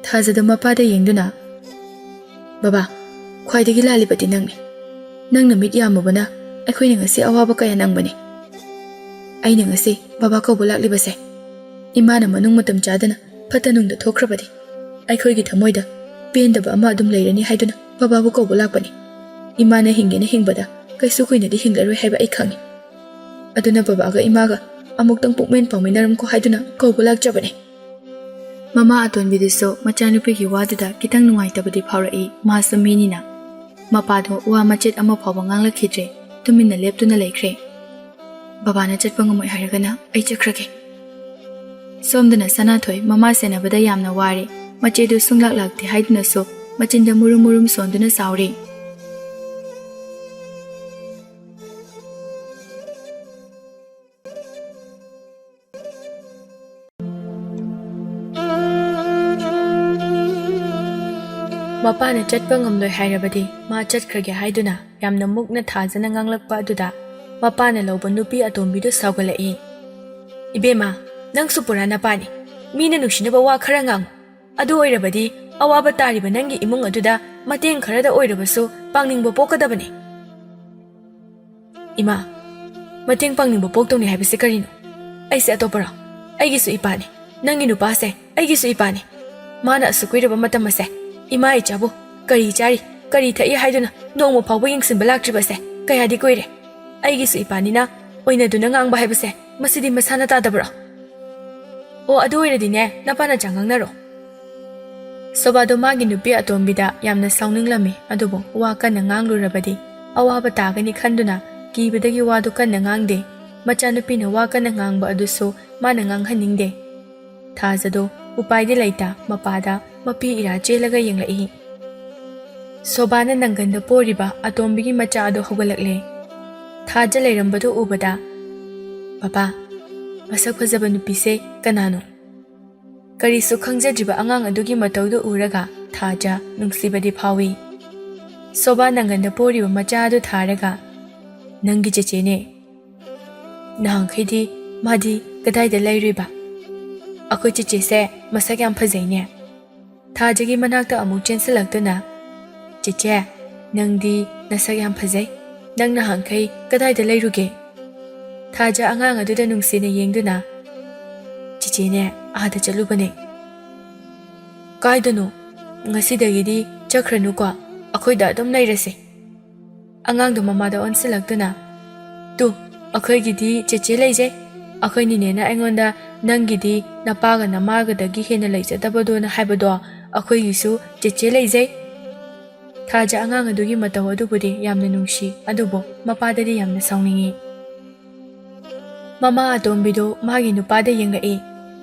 ꯊꯥꯖꯗ ꯃꯄꯥꯗ ꯌꯦꯡꯗꯨꯅ ꯕꯕꯥ ꯈ꯭ꯋꯥꯏꯗꯒꯤ ꯂꯥꯜꯂꯤꯕꯗꯤ ꯅꯪꯅ ꯃꯤꯠ ꯌꯥꯝꯃꯨꯕꯅ ꯑꯩꯈꯣꯏꯅ ꯉꯁꯤ ꯑꯋꯥꯕ ꯀꯌꯥ ꯅꯪꯕꯅꯤ ꯑꯩꯅ ꯉꯁꯤ ꯕꯕꯥ ꯀꯧꯕ ꯂꯥꯛꯂꯤꯕꯁꯦ ꯏꯃꯥꯅ ꯃꯅꯨꯡ ꯃꯇꯝ ꯆꯥꯗꯅ ꯐꯠꯇ ꯅꯨꯡꯗ ꯊꯣꯛꯈ꯭ꯔꯕꯗꯤ ꯑꯩꯈꯣꯏꯒꯤ ꯊꯃꯣꯏꯗ ꯄꯦꯟꯗꯕ ꯑꯃ ꯑꯗꯨꯝ ꯂꯩꯔꯅꯤ ꯍꯥꯏꯗꯨꯅ ꯕꯕꯥꯕꯨ ꯀꯧꯕ ꯂꯥꯛꯄꯅꯤ ꯏꯃꯥꯅ ꯍꯤꯡꯒꯦꯅ ꯍꯤꯡꯕꯗ ꯀꯩꯁꯨ ꯀꯨꯏꯅꯗꯤ ꯍꯤꯡꯂꯔꯣꯏ ꯍꯥꯏꯕ ꯑꯩ ꯈꯪꯉꯤ ꯑꯗꯨꯅ ꯕꯕꯥꯒ ꯏꯃꯥꯒ ꯑꯃꯨꯛꯇꯪ ꯄꯨꯛꯃꯦꯟ ꯄꯥꯎꯃꯤꯟꯅꯔꯝꯀꯣ ꯍꯥꯏꯗꯨꯅ ꯀꯧꯕ ꯂꯥꯛꯆꯕꯅꯤ ꯃꯃꯥ ꯑꯇꯣꯟꯕꯤꯗꯨꯁꯨ ꯃꯆꯥꯅꯨꯄꯤꯒꯤ ꯋꯥꯗꯨꯗ ꯈꯤꯇꯪ ꯅꯨꯡꯉꯥꯏꯇꯕꯗꯤ ꯐꯥꯎꯔꯛꯏ ꯃꯥꯁꯨ ꯃꯤꯅꯤꯅ ꯃꯄꯥꯗꯣ ꯋꯥ ꯃꯆꯦꯠ ꯑꯃ ꯐꯥꯎꯕ ꯉꯥꯡꯂꯛꯈꯤꯗ꯭ꯔꯦ ꯇꯨꯃꯤꯟꯅ ꯂꯦꯞꯇꯨꯅ ꯂꯩꯈ꯭ꯔꯦ ꯕꯕꯥꯅ ꯆꯠꯄ ꯉꯝꯃꯣꯏ ꯍꯥꯏꯔꯒꯅ ꯑꯩ ꯆꯠꯈ꯭ꯔꯒꯦ ꯁꯣꯝꯗꯅ ꯁꯅꯥꯊꯣꯏ ꯃꯃꯥ ꯁꯦꯟꯅꯕꯗ ꯌꯥꯝꯅ ꯋꯥꯔꯦ ꯃꯆꯦꯗꯨ ꯁꯨꯡꯂꯥꯛ ꯂꯥꯛꯇꯦ ꯍꯥꯏꯗꯨꯅꯁꯨ ꯃꯆꯤꯟꯗ ꯃꯨꯔꯨꯝ ꯃꯨꯔꯨꯝ ꯁꯣꯟꯗꯨꯅ ꯁꯥꯎꯔꯤ ꯃꯄꯥꯅ ꯆꯠꯄ ꯉꯝꯂꯣꯏ ꯍꯥꯏꯔꯕꯗꯤ ꯃꯥ ꯆꯠꯈ꯭ꯔꯒꯦ ꯍꯥꯏꯗꯨꯅ ꯌꯥꯝꯅ ꯃꯨꯛꯅ ꯊꯥꯖꯅ ꯉꯥꯡꯂꯛꯄ ꯑꯗꯨꯗ ꯃꯄꯥꯅ ꯂꯧꯕ ꯅꯨꯄꯤ ꯑꯇꯣꯝꯕꯤꯗꯨ ꯁꯥꯎꯒꯠꯂꯛꯏ ꯏꯕꯦꯝꯃ ꯅꯪꯁꯨ ꯄꯨꯔꯥ ꯅꯄꯥꯅꯤ ꯃꯤꯅ ꯅꯨꯡꯁꯤꯅꯕ ꯋꯥ ꯈꯔ ꯉꯥꯡꯉꯨ ꯑꯗꯨ ꯑꯣꯏꯔꯕꯗꯤ ꯑꯋꯥꯕ ꯇꯥꯔꯤꯕ ꯅꯪꯒꯤ ꯏꯃꯨꯡ ꯑꯗꯨꯗ ꯃꯇꯦꯡ ꯈꯔꯗ ꯑꯣꯏꯔꯕꯁꯨ ꯄꯥꯡꯅꯤꯡꯕ ꯄꯣꯛꯀꯗꯕꯅꯤ ꯏꯃꯥ ꯃꯇꯦꯡ ꯄꯥꯡꯅꯤꯡꯕ ꯄꯣꯛꯇꯧꯅꯤ ꯍꯥꯏꯕꯁꯤ ꯀꯔꯤꯅꯣ ꯑꯩꯁꯦ ꯑꯇꯣꯞꯄꯔꯣ ꯑꯩꯒꯤꯁꯨ ꯏꯄꯥꯅꯤ ꯅꯪꯒꯤ ꯅꯨꯄꯥꯁꯦ ꯑꯩꯒꯤꯁꯨ ꯏꯄꯥꯅꯤ ꯃꯥꯅ ꯑꯁꯨꯛ ꯀꯨꯏꯔꯕ ꯃꯇꯝ ꯑꯁꯦ ꯏꯃꯥ ꯏꯆꯥꯕꯨ ꯀꯔꯤ ꯆꯥꯔꯤ ꯀꯔꯤ ꯊꯛꯏ ꯍꯥꯏꯗꯨꯅ ꯅꯣꯡꯃ ꯐꯥꯎꯕ ꯌꯦꯡꯁꯤꯟꯕ ꯂꯥꯛꯇ꯭ꯔꯤꯕꯁꯦ ꯀꯌꯥꯗꯤ ꯀꯨꯏꯔꯦ ꯑꯩꯒꯤꯁꯨ ꯏꯄꯥꯅꯤꯅ ꯑꯣꯏꯅꯗꯨꯅ ꯉꯥꯡꯕ ꯍꯥꯏꯕꯁꯦ ꯃꯁꯤꯗꯤ ꯃꯁꯥꯅ ꯇꯥꯗꯕ꯭ꯔꯣ ꯑꯣ ꯑꯗꯨ ꯑꯣꯏꯔꯗꯤꯅꯦ ꯅꯄꯥꯅꯆꯥ ꯉꯥꯡꯅꯔꯣ ꯁꯣꯕꯥꯗꯣ ꯃꯥꯒꯤ ꯅꯨꯄꯤ ꯑꯇꯣꯝꯕꯤꯗ ꯌꯥꯝꯅ ꯁꯥꯎꯅꯤꯡꯂꯝꯃꯤ ꯑꯗꯨꯕꯨ ꯋꯥ ꯀꯟꯅ ꯉꯥꯡꯂꯨꯔꯕꯗꯤ ꯑꯋꯥꯕ ꯇꯥꯒꯅꯤ ꯈꯟꯗꯨꯅ ꯀꯤꯕꯗꯒꯤ ꯋꯥꯗꯨ ꯀꯟꯅ ꯉꯥꯡꯗꯦ ꯃꯆꯥꯅꯨꯄꯤꯅ ꯋꯥ ꯀꯟꯅ ꯉꯥꯡꯕ ꯑꯗꯨꯁꯨ ꯃꯥꯅ ꯉꯥꯡꯍꯟꯅꯤꯡꯗꯦ ꯊꯥꯖꯗꯣ ꯎꯄꯥꯏꯗꯤ ꯂꯩꯇ ꯃꯄꯥꯗ ꯃꯄꯤ ꯏꯔꯥ ꯆꯦꯜꯂꯒ ꯌꯦꯡꯂꯛꯏ ꯁꯣꯕꯥꯅ ꯅꯪꯒꯟꯗ ꯄꯣꯔꯤꯕ ꯑꯇꯣꯝꯕꯤꯒꯤ ꯃꯆꯥ ꯑꯗꯨ ꯍꯧꯒꯠꯂꯛꯂꯦ ꯊꯥꯖ ꯂꯩꯔꯝꯕꯗꯨ ꯎꯕꯗ ꯄꯥꯄꯥ, ꯃꯁꯛ ꯐꯖꯕ ꯅꯨꯄꯤꯁꯦ ꯀꯅꯥꯅꯣ? ꯀꯔꯤꯁꯨ ꯈꯪꯖꯗ꯭ꯔꯤꯕ ꯑꯉꯥꯡ ꯑꯗꯨꯒꯤ ꯃꯇꯧꯗꯨ ꯎꯔꯒ ꯊꯥꯖ ꯅꯨꯡꯁꯤꯕꯗꯤ ꯐꯥꯎꯏ꯫ ꯁꯣꯕꯥ ꯅꯪꯒꯟꯗ ꯄꯣꯔꯤꯕ ꯃꯆꯥ ꯑꯗꯨ ꯊꯥꯔꯒ, ꯅꯪꯒꯤ ꯆꯦꯆꯦꯅꯦ. ꯅꯍꯥꯟꯈꯩꯗꯤ ꯃꯥꯗꯤ ꯀꯗꯥꯏꯗ ꯂꯩꯔꯨꯏꯕ? ꯑꯩꯈꯣꯏ ꯆꯦꯆꯦꯁꯦ ꯃꯁꯛ ꯌꯥꯝ ꯐꯖꯩꯅꯦ. ꯊꯥꯖꯒꯤ ꯃꯅꯥꯛꯇ ꯑꯃꯨꯛ ꯆꯦꯟꯁꯤꯜꯂꯛꯇꯨꯅ, ꯆꯦꯆꯦ, ꯅꯪꯗꯤ ꯅꯁꯛ ꯌꯥꯝ ꯐꯖꯩ. ꯅꯪ ꯅꯍꯥꯟꯈꯩ ꯀꯗꯥꯏꯗ ꯂꯩꯔꯨꯒꯦ? ꯊꯥꯖ ꯑꯉꯥꯡ ꯑꯗꯨꯗ ꯅꯨꯡꯁꯤꯅ ꯌꯦꯡꯗꯨꯅ, ꯆꯦꯆꯦꯅꯦ, ꯑꯥꯗ ꯆꯠꯂꯨꯕꯅꯦ. ꯀꯥꯏꯗꯅꯣ? ꯉꯁꯤꯗꯒꯤꯗꯤ ꯆꯠꯈ꯭ꯔꯅꯨꯀꯣ, ꯑꯩꯈꯣꯏꯗ ꯑꯗꯨꯝ ꯂꯩꯔꯁꯤ. ꯑꯉꯥꯡꯗꯣ ꯃꯃꯥꯗ ꯑꯣꯟꯁꯤꯜꯂꯛꯇꯨꯅ, ꯇꯨ, ꯑꯩꯈꯣꯏꯒꯤꯗꯤ ꯆꯦꯆꯦ ꯂꯩꯖꯩ. ꯑꯩꯈꯣꯏ ꯅꯤꯅꯦꯅ ꯑꯩꯉꯣꯟꯗ ꯅꯪꯒꯤꯗꯤ ꯅꯄꯥꯒ ꯅꯃꯥꯒꯗꯒꯤ ꯍꯦꯟꯅ ꯂꯩꯖꯗꯕꯗꯣꯅ ꯍꯥꯏꯕꯗꯣ, ꯑꯩꯈꯣꯏꯒꯤꯁꯨ ꯆꯦꯆꯦ ꯂꯩꯖꯩ. ꯊꯥꯖ ꯑꯉꯥꯡ ꯑꯗꯨꯒꯤ ꯃꯇꯧ ꯑꯗꯨꯕꯨꯗꯤ ꯌꯥꯝꯅ ꯅꯨꯡꯁꯤ, ꯑꯗꯨꯕꯨ ꯃꯄꯥꯗꯗꯤ ꯌꯥꯝꯅ ꯁꯥꯎꯅꯤꯡꯏ. ꯃꯃꯥ ꯑꯇꯣꯝꯕꯤꯗꯣ ꯃꯥꯒꯤ ꯅꯨꯄꯥꯗ ꯌꯦꯡꯂꯛꯏ.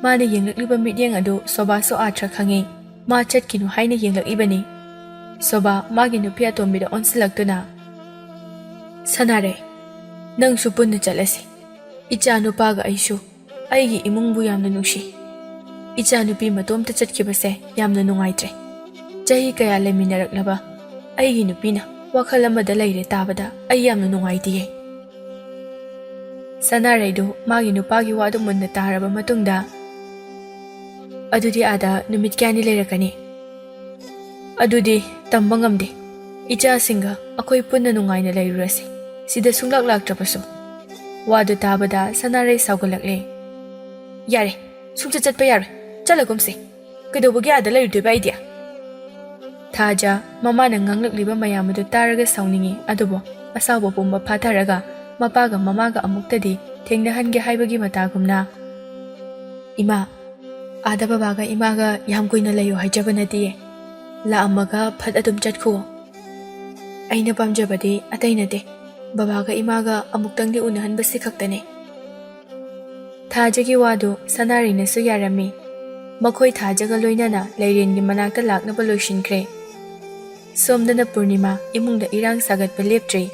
ꯃꯥꯅ ꯌꯦꯡꯂꯛꯂꯤꯕ ꯃꯤꯠꯌꯦꯡ ꯑꯗꯨ ꯁꯣꯕꯥꯁꯨ ꯑꯥꯊ꯭ꯔ ꯈꯪꯏ. ꯃꯥ ꯆꯠꯈꯤꯅꯨ ꯍꯥꯏꯅ ꯌꯦꯡꯂꯛꯏꯕꯅꯤ. ꯁꯣꯕꯥ ꯃꯥꯒꯤ ꯅꯨꯄꯤ ꯑꯇꯣꯝꯕꯤꯗ ꯑꯣꯟꯁꯤꯜꯂꯛꯇꯨꯅ, ꯁꯅꯥꯔꯩ, ꯅꯪꯁꯨ ꯄꯨꯟꯅ ꯆꯠꯂꯁꯤ. ꯏꯆꯥ ꯅꯨꯄꯥꯒ ꯑꯩꯁꯨ ꯑꯩꯒꯤ ꯏꯃꯨꯡꯕꯨ ꯌꯥꯝꯅ ꯅꯨꯡꯁꯤ. ꯏꯆꯥ ꯅꯨꯄꯤ ꯃꯇꯣꯝꯇ ꯆꯠꯈꯤꯕꯁꯦ ꯌꯥꯝꯅ ꯅꯨꯡꯉꯥꯏꯇ꯭ꯔꯦ. ꯆꯍꯤ ꯀꯌꯥ ꯂꯩꯃꯤꯟꯅꯔꯛꯂꯕ ꯑꯩꯒꯤ ꯅꯨꯄꯤꯅ ꯋꯥꯈꯜ ꯑꯃꯗ ꯂꯩꯔꯦ ꯇꯥꯕꯗ ꯑꯩ ꯌꯥꯝꯅ ꯅꯨꯡꯉꯥꯏꯇꯤꯌꯦ. ꯁꯅꯥꯔꯩꯗꯨ ꯃꯥꯒꯤ ꯅꯨꯄꯥꯒꯤ ꯋꯥꯗꯨ ꯃꯨꯟꯅ ꯇꯥꯔꯕ ꯃꯇꯨꯡꯗ, ꯑꯗꯨꯗꯤ ꯑꯥꯗ ꯅꯨꯃꯤꯠ ꯀꯌꯥꯅꯤ ꯂꯩꯔꯛꯀꯅꯤ? ꯑꯗꯨꯗꯤ ꯇꯝꯕ ꯉꯝꯗꯦ. ꯏꯆꯥꯁꯤꯡꯒ ꯑꯩꯈꯣꯏ ꯄꯨꯟꯅ ꯅꯨꯡꯉꯥꯏꯅ ꯂꯩꯔꯨꯔꯁꯤ, ꯁꯤꯗ ꯁꯨꯡꯂꯥꯛ ꯂꯥꯛꯇ꯭ꯔꯕꯁꯨ. ꯋꯥꯗꯨ ꯇꯥꯕꯗ ꯁꯅꯥꯔꯩ ꯁꯥꯎꯒꯠꯂꯛꯂꯦ. ꯌꯥꯔꯦ, ꯁꯨꯡꯆꯠ ꯆꯠꯄ ꯌꯥꯔꯣꯏ. ꯆꯠꯂꯒꯨꯝꯁꯤ. ꯀꯩꯗꯧꯕꯒꯤ ꯑꯥꯗ ꯂꯩꯔꯨꯗꯣꯏꯕ ꯑꯩꯗꯤ? ꯊꯥꯖ ꯃꯃꯥꯅ ꯉꯥꯡꯂꯛꯂꯤꯕ ꯃꯌꯥꯝ ꯑꯗꯨ ꯇꯥꯔꯒ ꯁꯥꯎꯅꯤꯡꯏ, ꯑꯗꯨꯕꯨ ꯑꯁꯥꯎꯕ ꯄꯨꯝꯕ ꯐꯥꯊꯔꯒ ꯃꯄꯥꯒ ꯃꯃꯥꯒ ꯑꯃꯨꯛꯇꯗꯤ ꯊꯦꯡꯅꯍꯟꯒꯦ ꯍꯥꯏꯕꯒꯤ ꯃꯇꯥꯒꯨꯝꯅ, ꯏꯃꯥ, ꯑꯥꯗ ꯕꯕꯥꯒ ꯏꯃꯥꯒ ꯌꯥꯝ ꯀꯨꯏꯅ ꯂꯩꯌꯣ ꯍꯥꯏꯖꯕ ꯅꯠꯇꯤꯌꯦ. ꯂꯥꯛꯑꯝꯃꯒ ꯐꯠ ꯑꯗꯨꯝ ꯆꯠꯈꯨꯋꯣ. ꯑꯩꯅ ꯄꯥꯝꯖꯕꯗꯤ ꯑꯇꯩ ꯅꯠꯇꯦ, ꯕꯕꯥꯒ ꯏꯃꯥꯒ ꯑꯃꯨꯛꯇꯪꯗꯤ ꯎꯅꯍꯟꯕꯁꯤ ꯈꯛꯇꯅꯤ. ꯊꯥꯖꯒꯤ ꯋꯥꯗꯨ ꯁꯅꯥꯔꯩꯅꯁꯨ ꯌꯥꯔꯝꯃꯤ. ꯃꯈꯣꯏ ꯊꯥꯖꯒ ꯂꯣꯏꯅꯅ ꯂꯩꯔꯦꯟꯒꯤ ꯃꯅꯥꯛꯇ ꯂꯥꯛꯅꯕ ꯂꯣꯏꯁꯤꯟꯈ꯭ꯔꯦ. ꯁꯣꯝꯗꯅ ꯄꯨꯔꯅꯤꯃꯥ ꯏꯃꯨꯡꯗ ꯏꯔꯥꯡ ꯁꯥꯒꯠꯄ ꯂꯦꯞꯇ꯭ꯔꯤ.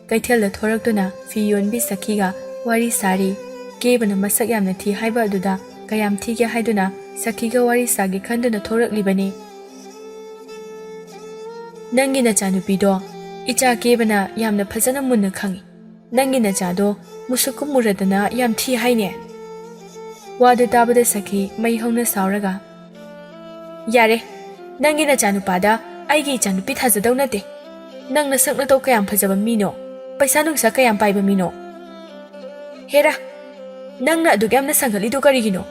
ꯀꯩꯊꯦꯜꯗ ꯊꯣꯔꯛꯇꯨꯅ ꯐꯤ ꯌꯣꯟꯕꯤ ꯁꯈꯤꯒ ꯋꯥꯔꯤ ꯁꯥꯔꯤ. ꯀꯦꯕꯅ ꯃꯁꯛ ꯌꯥꯝꯅ ꯊꯤ ꯍꯥꯏꯕ ꯑꯗꯨꯗ ꯀꯌꯥꯝ ꯊꯤꯒꯦ ꯍꯥꯏꯗꯨꯅ ꯁꯈꯤꯒ ꯋꯥꯔꯤ ꯁꯥꯒꯦ ꯈꯟꯗꯨꯅ ꯊꯣꯔꯛꯂꯤꯕꯅꯤ. ꯅꯪꯒꯤ ꯅꯆꯥꯅꯨꯄꯤꯗꯣ ꯏꯆꯥ ꯀꯦꯕꯅ ꯌꯥꯝꯅ ꯐꯖꯅ ꯃꯨꯟꯅ ꯈꯪꯏ. ꯅꯪꯒꯤ ꯅꯆꯥꯗꯣ ꯃꯨꯁꯨꯛ ꯃꯨꯔꯗꯅ ꯌꯥꯝ ꯊꯤ ꯍꯥꯏꯅꯦ. ꯋꯥꯗꯨ ꯇꯥꯕꯗ ꯁꯈꯤ ꯃꯩ ꯍꯧꯅ ꯁꯥꯎꯔꯒ, ꯌꯥꯔꯦ, ꯅꯪꯒꯤ ꯅꯆꯥꯅꯨꯄꯥꯗ ꯑꯩꯒꯤ ꯏꯆꯥꯅꯨꯄꯤ ꯊꯥꯖꯗꯧ ꯅꯠꯇꯦ. ꯅꯪ ꯅꯁꯛ ꯅꯇꯧ ꯀꯌꯥꯝ ꯐꯖꯕ ꯃꯤꯅꯣ, ꯄꯩꯁꯥ ꯅꯨꯡꯁꯥ ꯀꯌꯥꯝ ꯄꯥꯏꯕ ꯃꯤꯅꯣ. ꯍꯦꯔꯥ, ꯅꯪꯅ ꯑꯗꯨꯛ ꯌꯥꯝꯅ ꯁꯪꯒꯠꯂꯤꯗꯨ ꯀꯔꯤꯒꯤꯅꯣ?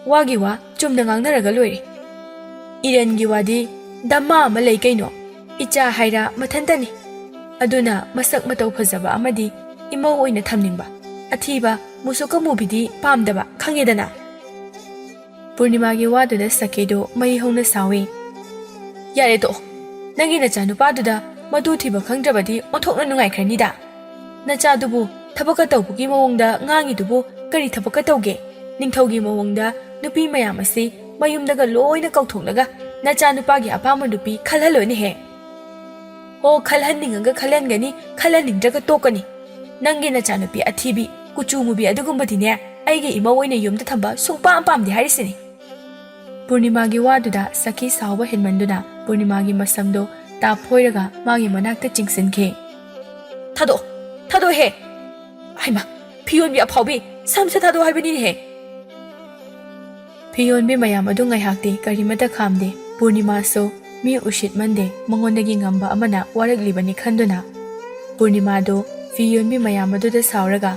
ꯋꯥꯒꯤ ꯋꯥ ꯆꯨꯝꯅ ꯉꯥꯡꯅꯔꯒ ꯂꯣꯏꯔꯦ. ꯏꯔꯟꯒꯤ ꯋꯥꯗꯤ ꯗꯝꯃꯥ ꯑꯃ ꯂꯩ ꯀꯩꯅꯣ. ꯏꯆꯥ ꯍꯥꯏꯔ ꯃꯊꯟꯇꯅꯤ. ꯑꯗꯨꯅ ꯃꯁꯛ ꯃꯇꯧ ꯐꯖꯕ ꯑꯃꯗꯤ ꯏꯃꯧ ꯑꯣꯏꯅ ꯊꯝꯅꯤꯡꯕ, ꯑꯊꯤꯕ ꯃꯨꯁꯨꯛꯀ ꯃꯨꯕꯤꯗꯤ ꯄꯥꯝꯗꯕ, ꯈꯪꯉꯦꯗꯅ. ꯄꯨꯔꯅꯤꯃꯥꯒꯤ ꯋꯥꯗꯨꯗ ꯁꯈꯤꯗꯨ ꯃꯩ ꯍꯧꯅ ꯁꯥꯎꯏ. ꯌꯥꯔꯦ ꯇꯣꯛꯑꯣ. ꯅꯪꯒꯤ ꯅꯆꯥꯅꯨꯄꯥꯗꯨꯗ ꯃꯗꯨ ꯊꯤꯕ ꯈꯪꯗ꯭ꯔꯕꯗꯤ ꯑꯣꯟꯊꯣꯛꯅ ꯅꯨꯡꯉꯥꯏꯈ꯭ꯔꯅꯤꯗ. ꯅꯆꯥꯗꯨꯕꯨ ꯊꯕꯛꯀ ꯇꯧꯕꯒꯤ ꯃꯑꯣꯡꯗ ꯉꯥꯡꯉꯤꯗꯨꯕꯨ ꯀꯔꯤ ꯊꯕꯛꯀ ꯇꯧꯒꯦ? ꯅꯤꯡꯊꯧꯒꯤ ꯃꯑꯣꯡꯗ ꯅꯨꯄꯤ ꯃꯌꯥꯝ ꯑꯁꯤ ꯃꯌꯨꯝꯗꯒ ꯂꯣꯏꯅ ꯀꯧꯊꯣꯛꯂꯒ ꯅꯆꯥꯅꯨꯄꯥꯒꯤ ꯑꯄꯥꯝꯕ ꯅꯨꯄꯤ ꯈꯜꯍꯜꯂꯣꯏꯅꯦꯍꯦ. ꯑꯣ, ꯈꯜꯍꯟꯅꯤꯡꯉꯒ ꯈꯜꯍꯟꯒꯅꯤ, ꯈꯜꯍꯟꯅꯤꯡꯗ꯭ꯔꯒ ꯇꯣꯛꯀꯅꯤ. ꯅꯪꯒꯤ ꯅꯆꯥꯅꯨꯄꯤ ꯑꯊꯤꯕꯤ, ꯀꯨꯆꯨ ꯃꯨꯕꯤ ꯑꯗꯨꯒꯨꯝꯕꯗꯤꯅꯦ ꯑꯩꯒꯤ ꯏꯃꯧ ꯑꯣꯏꯅ ꯌꯨꯝꯗ ꯊꯝꯕ ꯁꯨꯡꯄꯥꯝ ꯄꯥꯝꯗꯦ ꯍꯥꯏꯔꯤꯁꯤꯅꯤ. ꯄꯨꯔꯅꯤꯃꯥꯒꯤ ꯋꯥꯗꯨꯗ ꯁꯈꯤ ꯁꯥꯎꯕ ꯍꯦꯟꯃꯟꯗꯨꯅ ꯄꯨꯔꯅꯤꯃꯥꯒꯤ ꯃꯁꯝꯗꯣ ꯇꯥꯞꯐꯣꯏꯔꯒ ꯃꯥꯒꯤ ꯃꯅꯥꯛꯇ ꯆꯤꯡꯁꯤꯟꯈꯤ. ꯊꯥꯗꯣꯛꯑꯣ, ꯊꯥꯗꯣꯛꯑꯣꯍꯦ. ꯍꯩꯃꯥ, ꯐꯤꯌꯣꯟꯕꯤ ꯑꯐꯥꯎꯕꯤ, ꯁꯝꯁꯦ ꯊꯥꯗꯣꯛꯑꯣ ꯍꯥꯏꯕꯅꯤꯅꯦꯍꯦ. ꯐꯤꯌꯣꯟꯕꯤ ꯃꯌꯥꯝ ꯑꯗꯨ ꯉꯥꯏꯍꯥꯛꯇꯤ ꯀꯔꯤꯃꯠꯇ ꯈꯥꯝꯗꯦ. ꯄꯨꯔꯅꯤꯃꯥꯁꯨ ꯃꯤ ꯎꯁꯤꯠꯃꯟꯗꯦ, ꯃꯉꯣꯟꯗꯒꯤ ꯉꯝꯕ ꯑꯃꯅ ꯋꯥꯔꯛꯂꯤꯕꯅꯤ ꯈꯟꯗꯨꯅ ꯄꯨꯔꯅꯤꯃꯥꯗꯨ ꯐꯤꯌꯣꯟꯕꯤ ꯃꯌꯥꯝ ꯑꯗꯨꯗ ꯁꯥꯎꯔꯒ,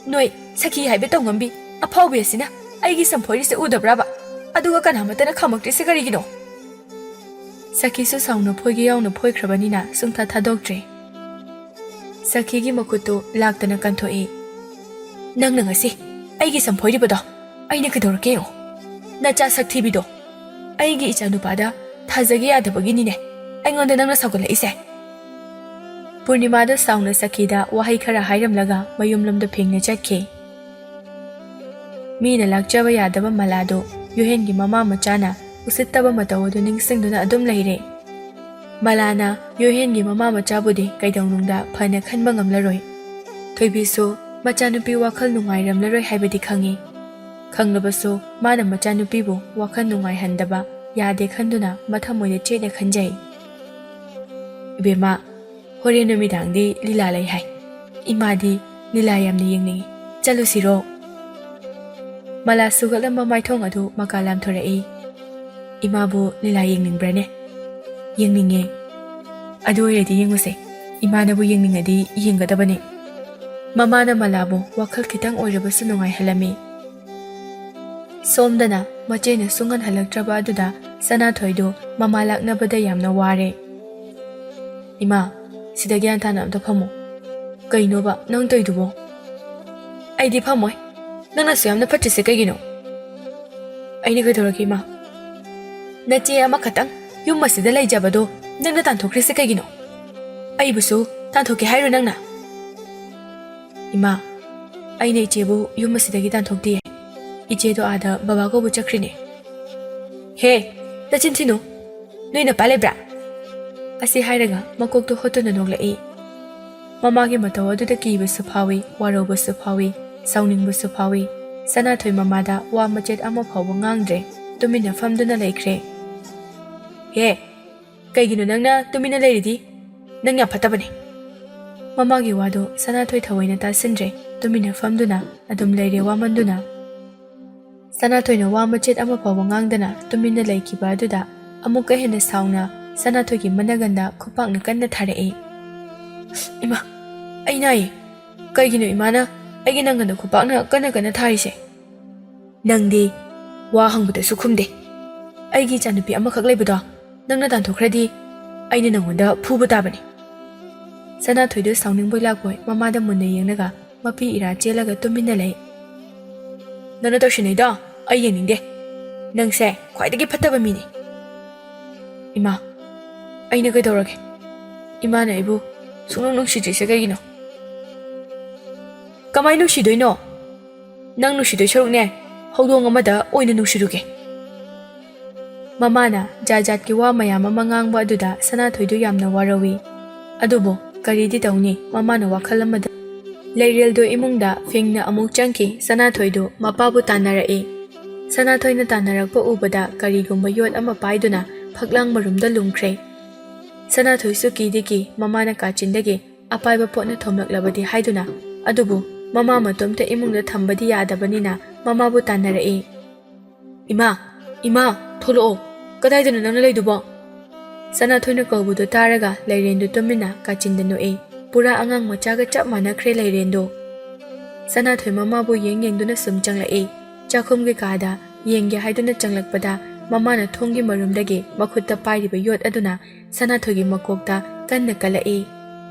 ꯅꯣꯏ ꯁꯈꯤ ꯍꯥꯏꯕ ꯇꯧꯉꯝꯕꯤ ꯑꯐꯥꯎꯕꯤ ꯑꯁꯤꯅ ꯑꯩꯒꯤ ꯁꯝꯐꯣꯏꯔꯤꯁꯦ ꯎꯗꯕ꯭ꯔꯥꯕ? ꯑꯗꯨꯒ ꯀꯅꯥꯃꯠꯇꯅ ꯈꯥꯝꯃꯛꯇ꯭ꯔꯤꯁꯦ ꯀꯔꯤꯒꯤꯅꯣ? ꯁꯈꯤꯁꯨ ꯁꯥꯎꯅ ꯐꯣꯏꯒꯦ ꯌꯥꯎꯅ ꯐꯣꯏꯈ꯭ꯔꯕꯅꯤꯅ ꯁꯨꯡꯊꯥ ꯊꯥꯗꯣꯛꯇ꯭ꯔꯦ. ꯁꯈꯤꯒꯤ ꯃꯈꯨꯠꯇꯨ ꯂꯥꯛꯇꯅ ꯀꯟꯊꯣꯛꯏ. ꯅꯪꯅ ꯉꯁꯤ ꯑꯩꯒꯤ ꯁꯝꯐꯣꯏꯔꯤꯕꯗꯣ ꯑꯩꯅ ꯀꯩꯗꯧꯔꯛꯀꯦ ꯌꯦꯡꯉꯣ. ꯅꯆꯥ ꯁꯛꯊꯤꯕꯤꯗꯣ, ꯑꯩꯒꯤ ꯏꯆꯥꯅꯨꯄꯥꯗ ꯊꯥꯖꯒꯦ ꯌꯥꯗꯕꯒꯤꯅꯤꯅꯦ ꯑꯩꯉꯣꯟꯗ ꯅꯪꯅ ꯁꯥꯎꯒꯠꯂꯛꯏꯁꯦ. ꯄꯨꯔꯅꯤꯃꯥꯗ ꯁꯥꯎꯅ ꯁꯈꯤꯗ ꯋꯥꯍꯩ ꯈꯔ ꯍꯥꯏꯔꯝꯂꯒ ꯃꯌꯨꯝꯂꯣꯝꯗ ꯐꯤꯡꯅ ꯆꯠꯈꯤ. ꯃꯤꯅ ꯂꯥꯛꯆꯕ ꯌꯥꯗꯕ ꯃꯂꯥꯗꯨ ꯌꯨꯍꯦꯟꯒꯤ ꯃꯃꯥ ꯃꯆꯥꯅ ꯎꯁꯤꯠꯇꯕ ꯃꯇꯧ ꯑꯗꯨ ꯅꯤꯡꯁꯤꯡꯗꯨꯅ ꯑꯗꯨꯝ ꯂꯩꯔꯦ. ꯃꯂꯥꯅ ꯌꯨꯍꯦꯟꯒꯤ ꯃꯃꯥ ꯃꯆꯥꯕꯨꯗꯤ ꯀꯩꯗꯧꯅꯨꯡꯗ ꯐꯅ ꯈꯟꯕ ꯉꯝꯂꯔꯣꯏ. ꯊꯣꯏꯕꯤꯁꯨ ꯃꯆꯥꯅꯨꯄꯤ ꯋꯥꯈꯜ ꯅꯨꯡꯉꯥꯏꯔꯝꯂꯔꯣꯏ ꯍꯥꯏꯕꯗꯤ ꯈꯪꯉꯤ꯫ ꯈꯪꯂꯕꯁꯨ ꯃꯥꯅ ꯃꯆꯥꯅꯨꯄꯤꯕꯨ ꯋꯥꯈꯜ ꯅꯨꯡꯉꯥꯏꯍꯟꯗꯕ ꯌꯥꯗꯦ ꯈꯟꯗꯨꯅ ꯃꯊꯃꯣꯏꯗ ꯆꯦꯠꯅ ꯈꯟꯖꯩ꯫ ꯏꯕꯦꯝꯃ, ꯍꯣꯔꯦꯟ ꯅꯨꯃꯤꯗꯥꯡꯗꯤ ꯂꯤꯂꯥ ꯂꯩ ꯍꯥꯏ꯫ ꯏꯃꯥꯗꯤ ꯂꯤꯂꯥ ꯌꯥꯝꯅ ꯌꯦꯡꯅꯤꯡꯉꯤ, ꯆꯠꯂꯨꯁꯤꯔꯣ? ꯃꯂꯥ ꯁꯨꯒꯠꯂꯝꯕ ꯃꯥꯏꯊꯣꯡ ꯑꯗꯨ ꯃꯀꯥ ꯂꯥꯝꯊꯣꯔꯛꯏ꯫ ꯏꯃꯥꯕꯨ ꯂꯤꯂꯥ ꯌꯦꯡꯅꯤꯡꯕ꯭ꯔꯅꯦ? ꯌꯦꯡꯅꯤꯡꯉꯦ꯫ ꯑꯗꯨ ꯑꯣꯏꯔꯗꯤ ꯌꯦꯡꯉꯨꯁꯦ꯫ ꯏꯃꯥꯅꯕꯨ ꯌꯦꯡꯅꯤꯡꯉꯗꯤ ꯌꯦꯡꯒꯗꯕꯅꯤ꯫ ꯃꯃꯥꯅ ꯃꯂꯥꯕꯨ ꯋꯥꯈꯜ ꯈꯤꯇꯪ ꯑꯣꯏꯔꯕꯁꯨ ꯅꯨꯡꯉꯥꯏꯍꯜꯂꯝꯃꯤ꯫ ꯁꯣꯝꯗꯅ ꯃꯆꯦꯅ ꯁꯨꯡꯍꯟꯍꯜꯂꯛꯇ꯭ꯔꯕ ꯑꯗꯨꯗ ꯁꯅꯥꯊꯣꯏꯗꯨ ꯃꯃꯥ ꯂꯥꯛꯅꯕꯗ ꯌꯥꯝꯅ ꯋꯥꯔꯦ꯫ ꯏꯃꯥ, ꯁꯤꯗ ꯒ꯭ꯌꯥꯟ ꯇꯥꯅ ꯑꯝꯇ ꯐꯝꯃꯨ꯫ ꯀꯩꯅꯣꯕ ꯅꯪ ꯇꯧꯏꯗꯨꯕꯣ? ꯑꯩꯗꯤ ꯐꯝꯃꯣꯏ꯫ ꯅꯪꯅꯁꯨ ꯌꯥꯝꯅ ꯐꯠꯇ꯭ꯔꯤꯁꯦ ꯀꯩꯒꯤꯅꯣ? ꯑꯩꯅ ꯀꯩꯗꯧꯔꯒꯦ ꯏꯃꯥ? ꯅꯆꯦ ꯑꯃꯈꯛꯇꯪ ꯌꯨꯝ ꯑꯁꯤꯗ ꯂꯩꯖꯕꯗꯣ ꯅꯪꯅ ꯇꯥꯟꯊꯣꯛꯈ꯭ꯔꯤꯁꯦ ꯀꯩꯒꯤꯅꯣ? ꯑꯩꯕꯨꯁꯨ ꯇꯥꯟꯊꯣꯛꯀꯦ ꯍꯥꯏꯔꯣ ꯅꯪꯅ? ꯏꯃꯥ, ꯑꯩꯅ ꯏꯆꯦꯕꯨ ꯌꯨꯝ ꯑꯁꯤꯗꯒꯤ ꯇꯥꯟꯊꯣꯛꯇꯤꯌꯦ꯫ ꯏꯆꯦꯗꯣ ꯑꯥꯗ ꯕꯕꯥ ꯀꯧꯕ ꯆꯠꯈ꯭ꯔꯤꯅꯦ꯫ ꯍꯦ, ꯅꯆꯤꯟ ꯊꯤꯅꯨ꯫ ꯅꯣꯏ ꯅꯄꯥ ꯂꯩꯕ꯭ꯔꯥ? ꯑꯁꯤ ꯍꯥꯏꯔꯒ ꯃꯀꯣꯛꯇꯣ ꯍꯣꯠꯇꯨꯅ ꯅꯣꯛꯂꯛꯏ꯫ ꯃꯃꯥꯒꯤ ꯃꯇꯧ ꯑꯗꯨꯗ ꯀꯤꯕꯁꯨ ꯐꯥꯎꯏ, ꯋꯥꯔꯧꯕꯁꯨ ꯐꯥꯎꯏ, ꯁꯥꯎꯅꯤꯡꯕꯁꯨ ꯐꯥꯎꯏ꯫ ꯁꯅꯥꯊꯣꯏ ꯃꯃꯥꯗ ꯋꯥ ꯃꯆꯦꯠ ꯑꯃ ꯐꯥꯎꯕ ꯉꯥꯡꯗ꯭ꯔꯦ, ꯇꯨꯃꯤꯟꯅ ꯐꯝꯗꯨꯅ ꯂꯩꯈ꯭ꯔꯦ꯫ ꯍꯦ, ꯀꯩꯒꯤꯅꯣ ꯅꯪꯅ ꯇꯨꯃꯤꯟꯅ ꯂꯩꯔꯤꯗꯤ? ꯅꯪ ꯌꯥꯝ ꯐꯠꯇꯕꯅꯦ꯫ ꯃꯃꯥꯒꯤ ꯋꯥꯗꯣ ꯁꯅꯥꯊꯣꯏ ꯊꯑꯣꯏꯅ ꯇꯥꯁꯤꯟꯗ꯭ꯔꯦ, ꯇꯨꯃꯤꯟꯅ ꯐꯝꯗꯨꯅ ꯑꯗꯨꯝ ꯂꯩꯔꯦ ꯋꯥꯃꯟꯗꯨꯅ꯫ ꯁꯅꯥꯊꯣꯏꯅ ꯋꯥ ꯃꯆꯦꯠ ꯑꯃ ꯐꯥꯎꯕ ꯉꯥꯡꯗꯅ ꯇꯨꯃꯤꯟꯅ ꯂꯩꯈꯤꯕ ꯑꯗꯨꯗ ꯑꯃꯨꯛꯀ ꯍꯦꯟꯅ ꯁꯥꯎꯅ ꯁꯅꯥꯊꯣꯏꯒꯤ ꯃꯅꯒꯟꯗ ꯈꯨꯄꯥꯛꯅ ꯀꯟꯅ ꯊꯥꯔꯛꯏ꯫ ꯏꯃꯥ, ꯑꯩ ꯅꯥꯏꯌꯦ꯫ ꯀꯩꯒꯤꯅꯣ ꯏꯃꯥꯅ ꯑꯩꯒꯤ ꯅꯪꯒꯟꯗ ꯈꯨꯄꯥꯛꯅ ꯀꯟꯅ ꯊꯥꯔꯤꯁꯦ? ꯅꯪꯗꯤ ꯋꯥ ꯍꯪꯕꯗꯁꯨ ꯈꯨꯝꯗꯦ꯫ ꯑꯩꯒꯤ ꯏꯆꯥꯅꯨꯄꯤ ꯑꯃꯈꯛ ꯂꯩꯕꯗꯣ ꯅꯪꯅ ꯇꯥꯟꯊꯣꯛꯈ꯭ꯔꯗꯤ ꯑꯩꯅ ꯅꯪꯉꯣꯟꯗ ꯐꯨꯕ ꯇꯥꯕꯅꯤ꯫ ꯁꯅꯥꯊꯣꯏꯗꯨ ꯁꯥꯎꯅꯤꯡꯕꯣꯏ ꯂꯥꯛꯄꯣꯏ ꯃꯃꯥꯗ ꯃꯨꯟꯅ ꯌꯦꯡꯂꯒ ꯃꯄꯤ ꯏꯔꯥ ꯆꯦꯜꯂꯒ ꯇꯨꯃꯤꯟꯅ ꯂꯩ꯫ ꯅꯪꯅ ꯇꯧꯁꯤꯟꯅꯩꯗꯣ ꯑꯩ ꯌꯦꯡꯅꯤꯡꯗꯦ꯫ ꯅꯪꯁꯦ ꯈ꯭ꯋꯥꯏꯗꯒꯤ ꯐꯠꯇꯕ ꯃꯤꯅꯤ꯫ ꯏꯃꯥ, ꯑꯩꯅ ꯀꯩꯗꯧꯔꯒꯦ? ꯏꯃꯥꯅ ꯑꯩꯕꯨ ꯁꯨꯡꯅꯨꯡ ꯅꯨꯡꯁꯤꯗ꯭ꯔꯤꯁꯦ ꯀꯩꯒꯤꯅꯣ? ꯀꯃꯥꯏ ꯅꯨꯡꯁꯤꯗꯣꯏꯅꯣ? ꯅꯪ ꯅꯨꯡꯁꯤꯗꯣꯏ ꯁꯔꯨꯛꯅꯦ ꯍꯧꯗꯣꯡ ꯑꯃꯗ ꯑꯣꯏꯅ ꯅꯨꯡꯁꯤꯔꯨꯒꯦ꯫ ꯃꯃꯥꯅ ꯖꯥꯠ-ꯖꯥꯠꯀꯤ ꯋꯥ ꯃꯌꯥꯝ ꯑꯃ ꯉꯥꯡꯕ ꯑꯗꯨꯗ ꯁꯅꯥꯊꯣꯏꯗꯨ ꯌꯥꯝꯅ ꯋꯥꯔꯧꯏ꯫ ꯑꯗꯨꯕꯨ ꯀꯔꯤꯗꯤ ꯇꯧꯅꯤ, ꯃꯃꯥꯅ ꯋꯥꯈꯜ ꯑꯃꯗ ꯂꯩꯔꯦꯜꯗꯨ ꯏꯃꯨꯡꯗ ꯐꯤꯡꯅ ꯑꯃꯨꯛ ꯆꯪꯈꯤ꯫ ꯁꯅꯥꯊꯣꯏꯗꯨ ꯃꯄꯥꯕꯨ ꯇꯥꯟꯅꯔꯛꯏ꯫ ꯁꯅꯥꯊꯣꯏꯅ ꯇꯥꯟꯅꯔꯛꯄ ꯎꯕꯗ ꯀꯔꯤꯒꯨꯝꯕ ꯌꯣꯠ ꯑꯃ ꯄꯥꯏꯗꯨꯅ ꯐꯛꯂꯥꯡ ꯃꯔꯨꯝꯗ ꯂꯨꯝꯈ꯭ꯔꯦ꯫ ꯁꯅꯥꯊꯣꯏꯁꯨ ꯀꯤꯗꯤ ꯀꯤ ꯃꯃꯥꯅ ꯀꯥꯆꯤꯟꯗꯒꯤ ꯑꯄꯥꯏꯕ ꯄꯣꯠꯅ ꯊꯣꯝꯂꯛꯂꯕꯗꯤ ꯍꯥꯏꯗꯨꯅ, ꯑꯗꯨꯕꯨ ꯃꯃꯥ ꯃꯇꯣꯝꯇ ꯏꯃꯨꯡꯗ ꯊꯝꯕꯗꯤ ꯌꯥꯗꯕꯅꯤꯅ ꯃꯃꯥꯕꯨ ꯇꯥꯟꯅꯔꯛꯏ꯫ ꯏꯃꯥ, ꯏꯃꯥ, ꯊꯣꯛꯂꯛꯑꯣ꯫ ꯀꯗꯥꯏꯗꯅꯣ ꯅꯪꯅ ꯂꯩꯗꯨꯕꯣ? ꯁꯅꯥꯊꯣꯏꯅ ꯀꯧꯕꯗꯨ ꯇꯥꯔꯒ ꯂꯩꯔꯦꯟꯗꯨ ꯇꯨꯃꯤꯟꯅ ꯀꯥꯆꯤꯟꯗ ꯅꯣꯛꯏ꯫ ꯄꯨꯔꯥ ꯑꯉꯥꯡ ꯃꯆꯥꯒ ꯆꯞ ꯃꯥꯟꯅꯈ꯭ꯔꯦ ꯂꯩꯔꯦꯟꯗꯨ꯫ ꯁꯅꯥꯊꯣꯏ ꯃꯃꯥꯕꯨ ꯌꯦꯡꯗꯨꯅ ꯁꯨꯝ ꯆꯪꯂꯛꯏ꯫ ꯆꯥꯛꯈꯨꯝꯒꯤ ꯀꯥꯗ ꯌꯦꯡꯒꯦ ꯍꯥꯏꯗꯨꯅ ꯆꯪꯂꯛꯄꯗ ꯃꯃꯥꯅ ꯊꯣꯡꯒꯤ ꯃꯔꯨꯝꯗꯒꯤ ꯃꯈꯨꯠꯇ ꯄꯥꯏꯔꯤꯕ ꯌꯣꯠ ꯑꯗꯨꯅ ꯁꯅꯥꯊꯣꯏꯒꯤ ꯃꯀꯣꯛꯇ ꯀꯟꯅ ꯀꯜꯂꯛꯏ꯫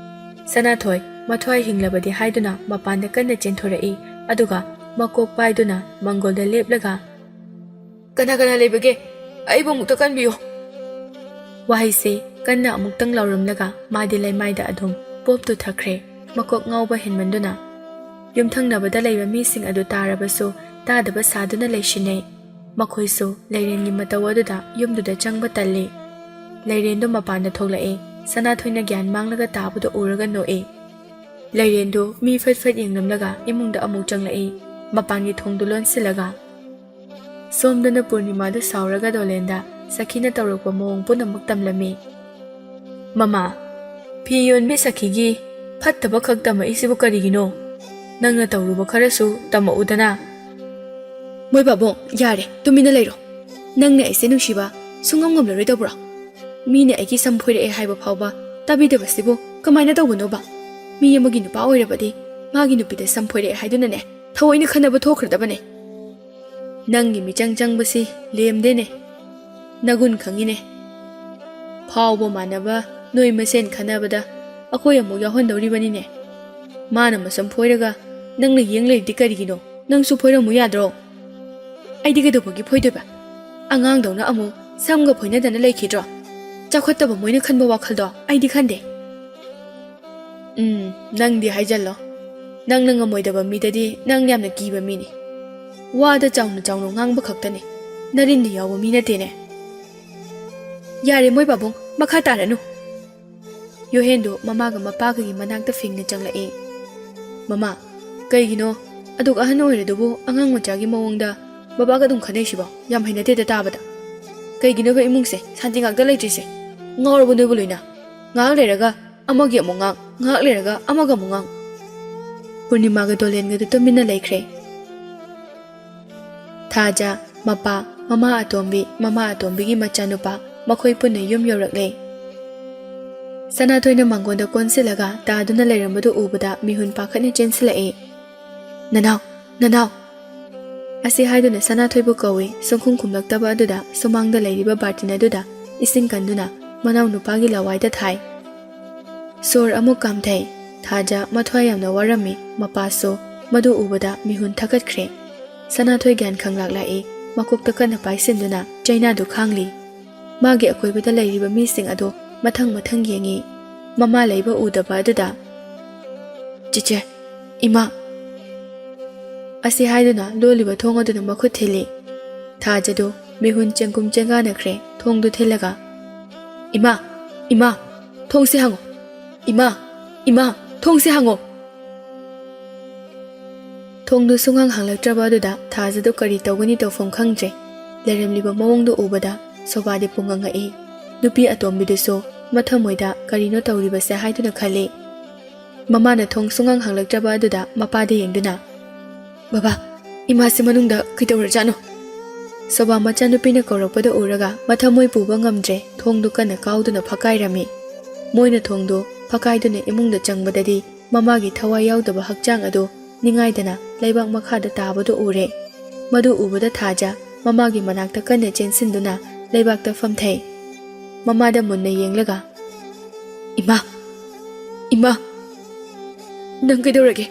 ꯁꯅꯥꯊꯣꯏ ꯃꯊ꯭ꯋꯥꯏ ꯍꯤꯡꯂꯕꯗꯤ ꯍꯥꯏꯗꯨꯅ ꯃꯄꯥꯟꯗ ꯀꯟꯅ ꯆꯦꯟꯊꯣꯔꯛꯏ꯫ ꯑꯗꯨꯒ ꯃꯀꯣꯛ ꯄꯥꯏꯗꯨꯅ ꯃꯪꯒꯣꯜꯗ ꯂꯦꯞꯂꯒ, ꯀꯅꯥ ꯀꯅꯥ ꯂꯩꯕꯒꯦ? ꯑꯩꯕꯨ ꯑꯃꯨꯛꯇ ꯀꯟꯕꯤꯌꯨ꯫ ꯋꯥꯍꯩꯁꯦ ꯀꯟꯅ ꯑꯃꯨꯛꯇꯪ ꯂꯥꯎꯔꯝꯂꯒ ꯃꯥꯗꯤ ꯂꯩꯃꯥꯏꯗ ꯑꯗꯨꯝ ꯄꯣꯞ ꯇꯨꯊꯈ꯭ꯔꯦ, ꯃꯀꯣꯛ ꯉꯥꯎꯕ ꯍꯦꯟꯃꯟꯗꯨꯅ꯫ ꯌꯨꯝꯊꯪꯅꯕꯗ ꯂꯩꯕ ꯃꯤꯁꯤꯡ ꯑꯗꯨ ꯇꯥꯔꯕꯁꯨ ꯇꯥꯗꯕ ꯁꯥꯗꯨꯅ ꯂꯩꯁꯤꯟꯅꯩ꯫ ꯃꯈꯣꯏꯁꯨ ꯂꯩꯔꯦꯟꯒꯤ ꯃꯇꯧ ꯑꯗꯨꯗ ꯌꯨꯝꯗꯨꯗ ꯆꯪꯕ ꯇꯜꯂꯤ꯫ ꯂꯩꯔꯦꯟꯗꯨ ꯃꯄꯥꯟꯗ ꯊꯣꯛꯂꯛꯏ꯫ ꯁꯅꯥꯊꯣꯏꯅ ꯒ꯭ꯌꯥꯟ ꯃꯥꯡꯂꯒ ꯇꯥꯕꯗꯨ ꯎꯔꯒ ꯅꯣꯛꯏ꯫ ꯂꯩꯔꯦꯟꯗꯨ ꯃꯤ ꯐꯠ ꯌꯦꯡꯂꯝꯂꯒ ꯏꯃꯨꯡꯗ ꯑꯃꯨꯛ ꯆꯪꯂꯛꯏ, ꯃꯄꯥꯟꯒꯤ ꯊꯣꯡꯗꯨ ꯂꯣꯟꯁꯤꯜꯂꯒ꯫ ꯁꯣꯝꯗꯅ ꯄꯨꯔꯅꯤꯃꯥꯗꯨ ꯁꯥꯎꯔꯒ ꯗꯣꯂꯦꯟꯗ ꯁꯈꯤꯅ ꯇꯧꯔꯛꯄ ꯃꯑꯣꯡ ꯄꯨꯝꯅꯃꯛ ꯇꯝꯂꯝꯃꯤ꯫ ꯃꯃꯥ, ꯐꯤ ꯌꯣꯟꯕꯤ ꯁꯈꯤꯒꯤ ꯐꯠꯇꯕ ꯈꯛ ꯇꯝꯃꯛꯏꯁꯤꯕꯨ ꯀꯔꯤꯒꯤꯅꯣ? ꯅꯪꯅ ꯇꯧꯔꯨꯕ ꯈꯔꯁꯨ ꯇꯝꯃꯛꯎꯗꯅ꯫ ꯃꯣꯏ ꯄꯥꯕꯨꯡ, ꯌꯥꯔꯦ, ꯇꯨꯃꯤꯟꯅ ꯂꯩꯔꯣ꯫ ꯅꯪꯅ ꯑꯩꯁꯦ ꯅꯨꯡꯁꯤꯕ ꯁꯨꯡꯉꯝ ꯉꯝꯂꯔꯣꯏꯗꯧꯕ꯭ꯔꯣ? ꯃꯤꯅ ꯑꯩꯒꯤ ꯁꯝ ꯐꯣꯏꯔꯛꯑꯦ ꯍꯥꯏꯕ ꯐꯥꯎꯕ ꯇꯥꯕꯤꯗꯕꯁꯤꯕꯨ ꯀꯃꯥꯏꯅ ꯇꯧꯕꯅꯣꯕ? ꯃꯤ ꯑꯃꯒꯤ ꯅꯨꯄꯥ ꯑꯣꯏꯔꯕꯗꯤ ꯃꯥꯒꯤ ꯅꯨꯄꯤꯗ ꯁꯝ ꯐꯣꯏꯔꯛꯑꯦ ꯍꯥꯏꯗꯨꯅꯅꯦ ꯊꯑꯣꯏꯅ ꯈꯟꯅꯕ ꯊꯣꯛꯈ꯭ꯔꯗꯕꯅꯦ꯫ ꯅꯪꯒꯤ ꯃꯤꯆꯪ ꯆꯪꯕꯁꯤ ꯂꯦꯝꯗꯦꯅꯦ, ꯅꯒꯨꯟ ꯈꯪꯉꯤꯅꯦ꯫ ꯐꯥꯎꯕ ꯃꯥꯟꯅꯕ ꯅꯣꯏ ꯃꯁꯦꯟ ꯈꯟꯅꯕꯗ ꯑꯩꯈꯣꯏ ꯑꯃꯨꯛ ꯌꯥꯎꯍꯟꯗꯧꯔꯤꯕꯅꯤꯅꯦ꯫ ꯃꯥꯅ ꯃꯁꯝ ꯐꯣꯏꯔꯒ ꯅꯪꯅ ꯌꯦꯡ ꯂꯩꯔꯤꯗꯤ ꯀꯔꯤꯒꯤꯅꯣ? ꯅꯪꯁꯨ ꯐꯣꯏꯔꯝꯃꯨ ꯌꯥꯗ꯭ꯔꯣ? ꯑꯩꯗꯤ ꯀꯩꯗꯧꯕꯒꯤ ꯐꯣꯏꯗꯣꯏꯕ? ꯑꯉꯥꯡꯗꯧꯅ ꯑꯃꯨꯛ ꯁꯝꯒ ꯐꯣꯏꯅꯗꯅ ꯂꯩꯈꯤꯗ꯭ꯔꯣ? ꯆꯥꯎꯈꯠꯇꯕ ꯃꯣꯏꯅ ꯈꯟꯕ ꯋꯥꯈꯜꯗꯣ ꯑꯩꯗꯤ ꯈꯟꯗꯦ꯫ ꯅꯪꯗꯤ ꯍꯥꯏꯖꯜꯂꯣ꯫ ꯅꯪꯅ ꯉꯝꯃꯣꯏꯗꯕ ꯃꯤꯗꯗꯤ ꯅꯪ ꯌꯥꯝꯅ ꯀꯤꯕ ꯃꯤꯅꯤ꯫ ꯋꯥꯗ ꯆꯥꯎꯅ ꯆꯥꯎꯅ ꯉꯥꯡꯕ ꯈꯛꯇꯅꯤ, ꯅꯔꯤꯟꯗ ꯌꯥꯎꯕ ꯃꯤ ꯅꯠꯇꯦꯅꯦ꯫ ꯌꯥꯔꯦ ꯃꯣꯏ ꯄꯥꯕꯨꯡ, ꯃꯈꯥ ꯇꯥꯔꯅꯨ꯫ ꯌꯣꯍꯦꯟꯗꯨ ꯃꯃꯥꯒ ꯃꯄꯥꯒꯒꯤ ꯃꯅꯥꯛꯇ ꯐꯤꯡꯅ ꯆꯪꯂꯛꯏ꯫ ꯃꯃꯥ, ꯀꯩꯒꯤꯅꯣ ꯑꯗꯨꯒ ꯑꯍꯟ ꯑꯣꯏꯔꯦꯗꯨꯕꯨ ꯑꯉꯥꯡ ꯃꯆꯥꯒꯤ ꯃꯑꯣꯡꯗ ꯕꯕꯥꯒ ꯑꯗꯨꯝ ꯈꯟꯅꯩꯁꯤꯕꯣ ꯌꯥꯝ ꯍꯩꯅꯗꯦꯗ ꯇꯥꯕꯗ ꯀꯩꯒꯤꯅꯣꯕ ꯏꯃꯨꯡꯁꯦ ꯁꯥꯟꯇꯤ ꯉꯥꯛꯇ ꯂꯩꯇ꯭ꯔꯤꯁꯦ ꯉꯥꯎꯔꯕ ꯅꯣꯏꯕꯨ ꯂꯣꯏꯅ ꯉꯥꯏꯍꯥꯛ ꯂꯩꯔꯒ ꯑꯃꯒꯤ ꯑꯃꯨꯛ ꯉꯥꯡ ꯉꯥꯏꯍꯥꯛ ꯂꯩꯔꯒ ꯑꯃꯒ ꯑꯃꯨꯛ ꯉꯥꯡ ꯄꯨꯔꯅꯤꯃꯥꯒ ꯗꯣꯂꯦꯟꯒꯗꯨ ꯇꯨꯃꯤꯟꯅ ꯂꯩꯈ꯭ꯔꯦ ꯊꯥꯖ ꯃꯄꯥ ꯃꯃꯥ ꯑꯇꯣꯝꯕꯤꯒꯤ ꯃꯆꯥꯅꯨꯄꯥ ꯃꯈꯣꯏ ꯄꯨꯟꯅ ꯌꯨꯝ ꯌꯧꯔꯛꯂꯦ ꯁꯅꯥꯊꯣꯏꯅ ꯃꯥꯡꯒꯣꯟꯗ ꯀꯣꯟꯁꯤꯜꯂꯒ ꯇꯥꯗꯨꯅ ꯂꯩꯔꯝꯕꯗꯨ ꯎꯕꯗ ꯃꯤꯍꯨꯟ ꯄꯥꯈꯠꯅ ꯆꯦꯟꯁꯤꯜꯂꯛꯏ ꯅꯅꯥꯎ ꯑꯁꯤ ꯍꯥꯏꯗꯨꯅ ꯁꯅꯥꯊꯣꯏꯕꯨ ꯀꯧꯏ ꯁꯨꯡꯈꯨꯝ ꯈꯨꯝꯂꯛꯇꯕ ꯑꯗꯨꯗ ꯁꯨꯃꯥꯡꯗ ꯂꯩꯔꯤꯕ ꯕꯥꯔꯇꯤꯟ ꯑꯗꯨꯗ ꯏꯁꯤꯡ ꯀꯟꯗꯨꯅ ꯃꯅꯥꯎ ꯅꯨꯄꯥꯒꯤ ꯂꯋꯥꯏꯗ ꯊꯥꯏ ꯁꯣꯔ ꯑꯃꯨꯛ ꯀꯥꯝꯊꯩ ꯊꯥꯖ ꯃꯊ꯭ꯋꯥꯏ ꯌꯥꯝꯅ ꯋꯥꯔꯝꯃꯤ ꯃꯄꯥꯁꯨ ꯃꯗꯨ ꯎꯕꯗ ꯃꯤꯍꯨꯟ ꯊꯀꯠꯈ꯭ꯔꯦ ꯁꯅꯥꯊꯣꯏ ꯒ꯭ꯌꯥꯟ ꯈꯪꯂꯛꯂꯛꯏ ꯃꯀꯣꯛꯇ ꯀꯟꯅ ꯄꯥꯏꯁꯤꯟꯗꯨꯅ ꯆꯩꯅꯥꯗꯨ ꯈꯥꯡꯂꯤ ꯃꯥꯒꯤ ꯑꯀꯣꯏꯕꯗ ꯂꯩꯔꯤꯕ ꯃꯤꯁꯤꯡ ꯑꯗꯨ ꯃꯊꯪ ꯌꯦꯡꯉꯤ ꯃꯃꯥ ꯂꯩꯕ ꯎꯗꯕ ꯑꯗꯨꯗ ꯆꯤꯆꯦ ꯏꯃꯥ ꯑꯁꯤ ꯍꯥꯏꯗꯨꯅ ꯂꯣꯜꯂꯤꯕ ꯊꯣꯡ ꯑꯗꯨꯅ ꯃꯈꯨꯠ ꯊꯤꯜꯂꯤ ꯊꯥꯖꯗꯨ ꯃꯤꯍꯨꯟ ꯆꯦꯡꯒꯨꯝ ꯆꯦꯡꯒꯥꯟꯅꯈ꯭ꯔꯦ ꯊꯣꯡꯗꯨ ꯊꯤꯜꯂꯒ ꯏꯃꯥ ꯊꯣꯡꯁꯦ ꯍꯥꯡꯉꯣ ꯏꯃꯥ ꯊꯣꯡꯁꯦ ꯍꯥꯡꯉꯣ ꯊꯣꯡꯗꯨ ꯁꯨꯡꯍꯥꯡ ꯍꯥꯡꯂꯛꯇ꯭ꯔꯕ ꯑꯗꯨꯗ ꯊꯥꯖꯗꯨ ꯀꯔꯤ ꯇꯧꯒꯅꯤ ꯇꯧꯐꯝ ꯈꯪꯗ꯭ꯔꯦ ꯂꯩꯔꯝꯂꯤꯕ ꯃꯑꯣꯡꯗꯨ ꯎꯕꯗ ꯁꯣꯕꯥꯗꯤ ꯄꯨꯡꯉꯪꯉꯛꯏ ꯅꯨꯄꯤ ꯑꯇꯣꯝꯕꯤꯗꯨꯁꯨ ꯃꯊꯃꯣꯏꯗ ꯀꯔꯤꯅꯣ ꯇꯧꯔꯤꯕꯁꯦ ꯍꯥꯏꯗꯨꯅ ꯈꯜꯂꯤ ꯃꯃꯥꯅ ꯊꯣꯡ ꯁꯨꯡꯍꯥꯡ ꯍꯥꯡꯂꯛꯇ꯭ꯔꯕ ꯑꯗꯨꯗ ꯃꯄꯥꯗ ꯌꯦꯡꯗꯨꯅ ꯕꯕꯥ ꯏꯃꯥꯁꯤ ꯃꯅꯨꯡꯗ ꯀꯩꯗꯧꯔꯖꯥꯠꯅꯣ ꯁꯣꯕꯥ ꯃꯆꯥꯅꯨꯄꯤꯅ ꯀꯧꯔꯛꯄꯗ ꯎꯔꯒ ꯃꯊꯃꯣꯏ ꯄꯨꯕ ꯉꯝꯗ꯭ꯔꯦ ꯊꯣꯡꯗꯨ ꯀꯟꯅ ꯀꯥꯎꯗꯨꯅ ꯐꯛꯀꯥꯏꯔꯝꯃꯤ ꯃꯣꯏꯅ ꯊꯣꯡꯗꯨ ꯐꯛꯀꯥꯏꯗꯨꯅ ꯏꯃꯨꯡꯗ ꯆꯪꯕꯗꯗꯤ ꯃꯃꯥꯒꯤ ꯊꯋꯥꯏ ꯌꯥꯎꯗꯕ ꯍꯛꯆꯥꯡ ꯑꯗꯨ ꯅꯤꯡꯉꯥꯏꯗꯅ ꯂꯩꯕꯥꯛ ꯃꯈꯥꯗ ꯇꯥꯕꯗꯨ ꯎꯔꯦ ꯃꯗꯨ ꯎꯕꯗ ꯊꯥꯖ ꯃꯃꯥꯒꯤ ꯃꯅꯥꯛꯇ ꯀꯟꯅ ꯆꯦꯟꯁꯤꯟꯗꯨꯅ ꯂꯩꯕꯥꯛꯇ ꯐꯝꯊꯩ ꯃꯃꯥꯗ ꯃꯨꯟꯅ ꯌꯦꯡꯂꯒ ꯏꯃꯥ ꯅꯪ ꯀꯩꯗꯧꯔꯒꯦ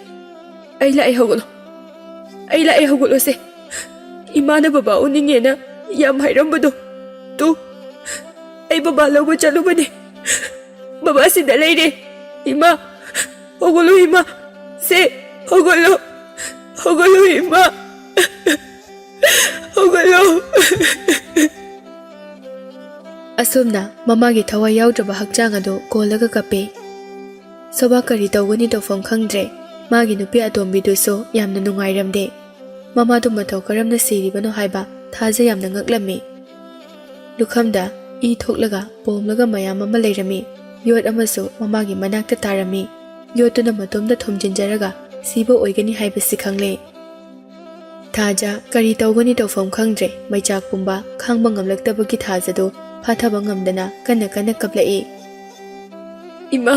ꯑꯩ ꯂꯥꯛꯑꯦ ꯍꯧꯒꯠꯂꯣꯁꯦ ꯏꯃꯥꯅ ꯕꯕꯥ ꯎꯅꯤꯡꯉꯦꯅ ꯌꯥꯝ ꯍꯥꯏꯔꯝꯕꯗꯣ ꯇꯨ ꯑꯩ ꯕꯕꯥ ꯂꯧꯕ ꯆꯠꯂꯨꯕꯅꯦ ꯕꯕꯥ ꯁꯤꯗ ꯂꯩꯔꯦ ꯏꯃꯥ ꯍꯧꯒꯠꯂꯣ ꯏꯃꯥ ꯁꯦ ꯍꯧꯒꯠꯂꯣ ꯏꯃꯥ ꯍꯧꯒꯠꯂꯣ ꯑꯁꯨꯝꯅ ꯃꯃꯥꯒꯤ ꯊꯋꯥꯏ ꯌꯥꯎꯗ꯭ꯔꯕ ꯍꯛꯆꯥꯡ ꯑꯗꯨ ꯀꯣꯜꯂꯒ ꯀꯞꯄꯤ ꯁꯣꯕꯥ ꯀꯔꯤ ꯇꯧꯒꯅꯤ ꯇꯧꯐꯝ ꯈꯪꯗ꯭ꯔꯦ ꯃꯥꯒꯤ ꯅꯨꯄꯤ ꯑꯇꯣꯝꯕꯤꯗꯨꯁꯨ ꯌꯥꯝꯅ ꯅꯨꯡꯉꯥꯏꯔꯝꯗꯦ ꯃꯃꯥꯗꯨ ꯃꯇꯧ ꯀꯔꯝꯅ ꯁꯤꯔꯤꯕꯅꯣ ꯍꯥꯏꯕ ꯊꯥꯖ ꯌꯥꯝꯅ ꯉꯛꯂꯝꯃꯤ ꯂꯨꯈꯝꯗ ꯏ ꯊꯣꯛꯂꯒ ꯄꯣꯝꯂꯒ ꯃꯌꯥꯝ ꯑꯃ ꯂꯩꯔꯝꯃꯤ ꯌꯣꯠ ꯑꯃꯁꯨ ꯃꯃꯥꯒꯤ ꯃꯅꯥꯛꯇ ꯇꯥꯔꯝꯃꯤ ꯌꯣꯠꯇꯨꯅ ꯃꯇꯣꯝꯗ ꯊꯣꯝꯖꯤꯟꯖꯔꯒ ꯁꯤꯕ ꯑꯣꯏꯒꯅꯤ ꯍꯥꯏꯕꯁꯤ ꯈꯪꯂꯦ ꯊꯥꯖ ꯀꯔꯤ ꯇꯧꯒꯅꯤ ꯇꯧꯐꯝ ꯈꯪꯗ꯭ꯔꯦ ꯃꯩꯆꯥꯛ ꯄꯨꯝꯕ ꯈꯥꯡꯕ ꯉꯝꯂꯛꯇꯕꯒꯤ ꯊꯥꯖꯗꯨ ꯐꯥꯊꯕ ꯉꯝꯗꯅ ꯀꯟꯅ ꯀꯞꯂꯛꯏ ꯏꯃꯥ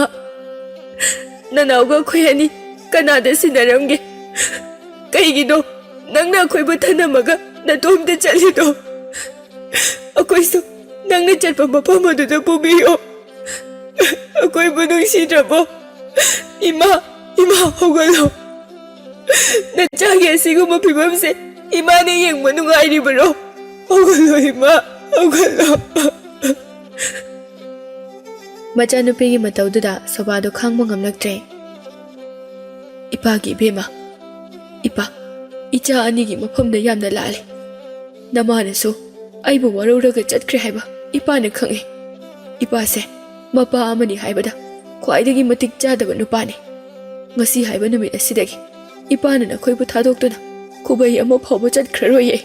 ꯅꯅꯥꯎꯒ ꯑꯩꯈꯣꯏ ꯑꯅꯤ ꯀꯅꯥꯗ ꯁꯤꯟꯅꯔꯝꯒꯦ ꯀꯩꯒꯤꯅꯣ ꯅꯪꯅ ꯑꯩꯈꯣꯏꯕꯨ ꯊꯅꯝꯃꯒ ꯅꯇꯣꯝꯇ ꯆꯠꯂꯤꯗꯣ ꯑꯩꯈꯣꯏꯁꯨ ꯅꯪꯅ ꯆꯠꯄ ꯃꯐꯝ ꯑꯗꯨꯗ ꯄꯨꯕꯤꯌꯣ ꯑꯩꯈꯣꯏꯕꯨ ꯅꯨꯡꯁꯤꯗ꯭ꯔꯕꯣ ꯏꯃꯥ ꯍꯧꯒꯠꯂꯣ ꯅꯆꯥꯒꯤ ꯑꯁꯤꯒꯨꯝꯕ ꯐꯤꯕꯝꯁꯦ ꯏꯃꯥꯅ ꯌꯦꯡꯕ ꯅꯨꯡꯉꯥꯏꯔꯤꯕꯔꯣ ꯍꯧꯒꯠꯂꯣ ꯏꯃꯥ ꯍꯧꯒꯠꯂꯣ ꯃꯆꯥꯅꯨꯄꯤꯒꯤ ꯃꯇꯧꯗꯨꯗ ꯁꯣꯕꯥꯗꯨ ꯈꯥꯡꯕ ꯉꯝꯂꯛꯇ꯭ꯔꯦ ꯏꯄꯥꯒꯤ ꯏꯕꯦꯝꯃ ꯏꯆꯥ ꯑꯅꯤꯒꯤ ꯃꯐꯝꯗ ꯌꯥꯝꯅ ꯂꯥꯜꯂꯤ ꯅꯃꯥꯅꯁꯨ ꯑꯩꯕꯨ ꯋꯥꯔꯧꯔꯒ ꯆꯠꯈ꯭ꯔꯦ ꯍꯥꯏꯕ ꯏꯄꯥꯅ ꯈꯪꯏ ꯏꯄꯥꯁꯦ ꯃꯄꯥ ꯑꯃꯅꯤ ꯍꯥꯏꯕꯗ ꯈ꯭ꯋꯥꯏꯗꯒꯤ ꯃꯇꯤꯛ ꯆꯥꯗꯕ ꯅꯨꯄꯥꯅꯤ ꯉꯁꯤ ꯍꯥꯏꯕ ꯅꯨꯃꯤꯠ ꯑꯁꯤꯗꯒꯤ ꯏꯄꯥꯅ ꯅꯈꯣꯏꯕꯨ ꯊꯥꯗꯣꯛꯇꯨꯅ ꯈꯨꯕꯩ ꯑꯃ ꯐꯥꯎꯕ ꯆꯠꯈ꯭ꯔꯔꯣꯏꯌꯦ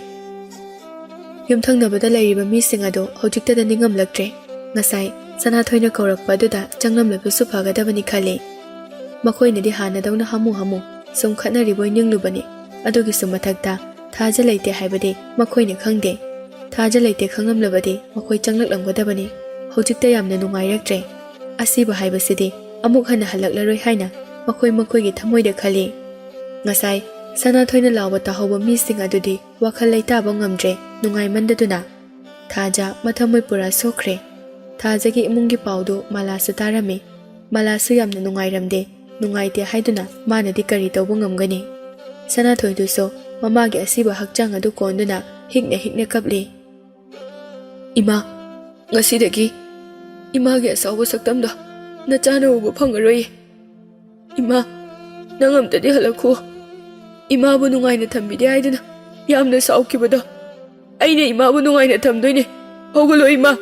ꯌꯨꯝꯊꯪꯅꯕꯗ ꯂꯩꯔꯤꯕ ꯃꯤꯁꯤꯡ ꯑꯗꯨ ꯍꯧꯖꯤꯛꯇꯗ ꯅꯤꯡꯉꯝꯂꯛꯇ꯭ꯔꯦ ꯉꯁꯥꯏ ꯁꯅꯥꯊꯣꯏꯅ ꯀꯧꯔꯛꯄ ꯑꯗꯨꯗ ꯆꯪꯂꯝꯂꯕꯁꯨ ꯐꯒꯗꯕꯅꯤ ꯈꯜꯂꯤ ꯃꯈꯣꯏꯅꯗꯤ ꯍꯥꯟꯅꯗꯧꯅ ꯍꯥꯃꯨ ꯁꯨꯝ ꯈꯠꯅꯔꯤꯕꯣꯏ ꯅꯤꯡꯂꯨꯕꯅꯤ ꯑꯗꯨꯒꯤꯁꯨ ꯃꯊꯛꯇ ꯊꯥꯖ ꯂꯩꯇꯦ ꯍꯥꯏꯕꯗꯤ ꯃꯈꯣꯏꯅ ꯈꯪꯗꯦ ꯊꯥꯖ ꯂꯩꯇꯦ ꯈꯪꯂꯝꯂꯕꯗꯤ ꯃꯈꯣꯏ ꯆꯪꯂꯛꯂꯝꯒꯗꯕꯅꯤ ꯍꯧꯖꯤꯛꯇ ꯌꯥꯝꯅ ꯅꯨꯡꯉꯥꯏꯔꯛꯇ꯭ꯔꯦ ꯑꯁꯤꯕ ꯍꯥꯏꯕꯁꯤꯗꯤ ꯑꯃꯨꯛ ꯍꯟꯅ ꯍꯜꯂꯛꯂꯔꯣই ꯍꯥꯏꯅ ꯃꯈꯣꯏꯒꯤ ꯊꯃꯣꯏꯗ ꯈꯜꯂꯤ ꯉꯁꯥꯏ ꯁꯅꯥꯊꯣꯏꯅ ꯂꯥꯎꯕ ꯇꯥꯍꯧꯕ ꯃꯤꯁꯤꯡ ꯑꯗꯨꯗꯤ ꯋꯥꯈꯜ ꯂꯩꯇꯥꯕ ꯉꯝꯗ꯭ꯔꯦ ꯅꯨꯡꯉꯥꯏꯃꯟꯗꯗꯨꯅ ꯊꯥꯖ ꯃꯊꯃꯣꯏ ꯄꯨꯔꯥ ꯁꯣꯛꯈ꯭ꯔꯦ ꯊꯥꯖꯒꯤ ꯏꯃꯨꯡꯒꯤ ꯄꯥꯎꯗꯨ ꯃꯂꯥꯁꯨ ꯇꯥꯔꯝꯃꯤ ꯃꯂꯥꯁꯨ ꯌꯥꯝꯅ ꯅꯨꯡꯉꯥꯏꯔꯝꯗꯦ ꯅꯨꯡꯉꯥꯏꯇꯦ ꯍꯥꯏꯗꯨꯅ ꯃꯥꯅꯗꯤ ꯀꯔꯤ ꯇꯧꯕ ꯉꯝꯒꯅꯤ ꯁꯅꯥꯊꯣꯏꯗꯨꯁꯨ ꯃꯃꯥꯒꯤ ꯑꯁꯤꯕ ꯍꯛꯆꯥꯡ ꯑꯗꯨ ꯀꯣꯟꯗꯨꯅ ꯍꯤꯛꯅ ꯀꯞꯂꯤ ꯏꯃꯥ ꯉꯁꯤꯗꯒꯤ ꯏꯃꯥꯒꯤ ꯑꯁꯥꯎꯕ ꯁꯛꯇꯝꯗꯣ ꯅꯆꯥꯅ ꯎꯕ ꯐꯪꯉꯔꯣꯏꯌꯦ ꯏꯃꯥ ꯅꯪ ꯑꯝꯇꯗꯤ ꯍꯜꯂꯛꯈꯣ ꯏꯃꯥꯕꯨ ꯅꯨꯡꯉꯥꯏꯅ ꯊꯝꯕꯤꯗꯦ ꯍꯥꯏꯗꯨꯅ ꯌꯥꯝꯅ ꯁꯥꯎꯈꯤꯕꯗꯣ ꯑꯩꯅ ꯏꯃꯥꯕꯨ ꯅꯨꯡꯉꯥꯏꯅ ꯊꯝꯗꯣꯏꯅꯦ ꯍꯧꯒꯠꯂꯣ ꯏꯃꯥ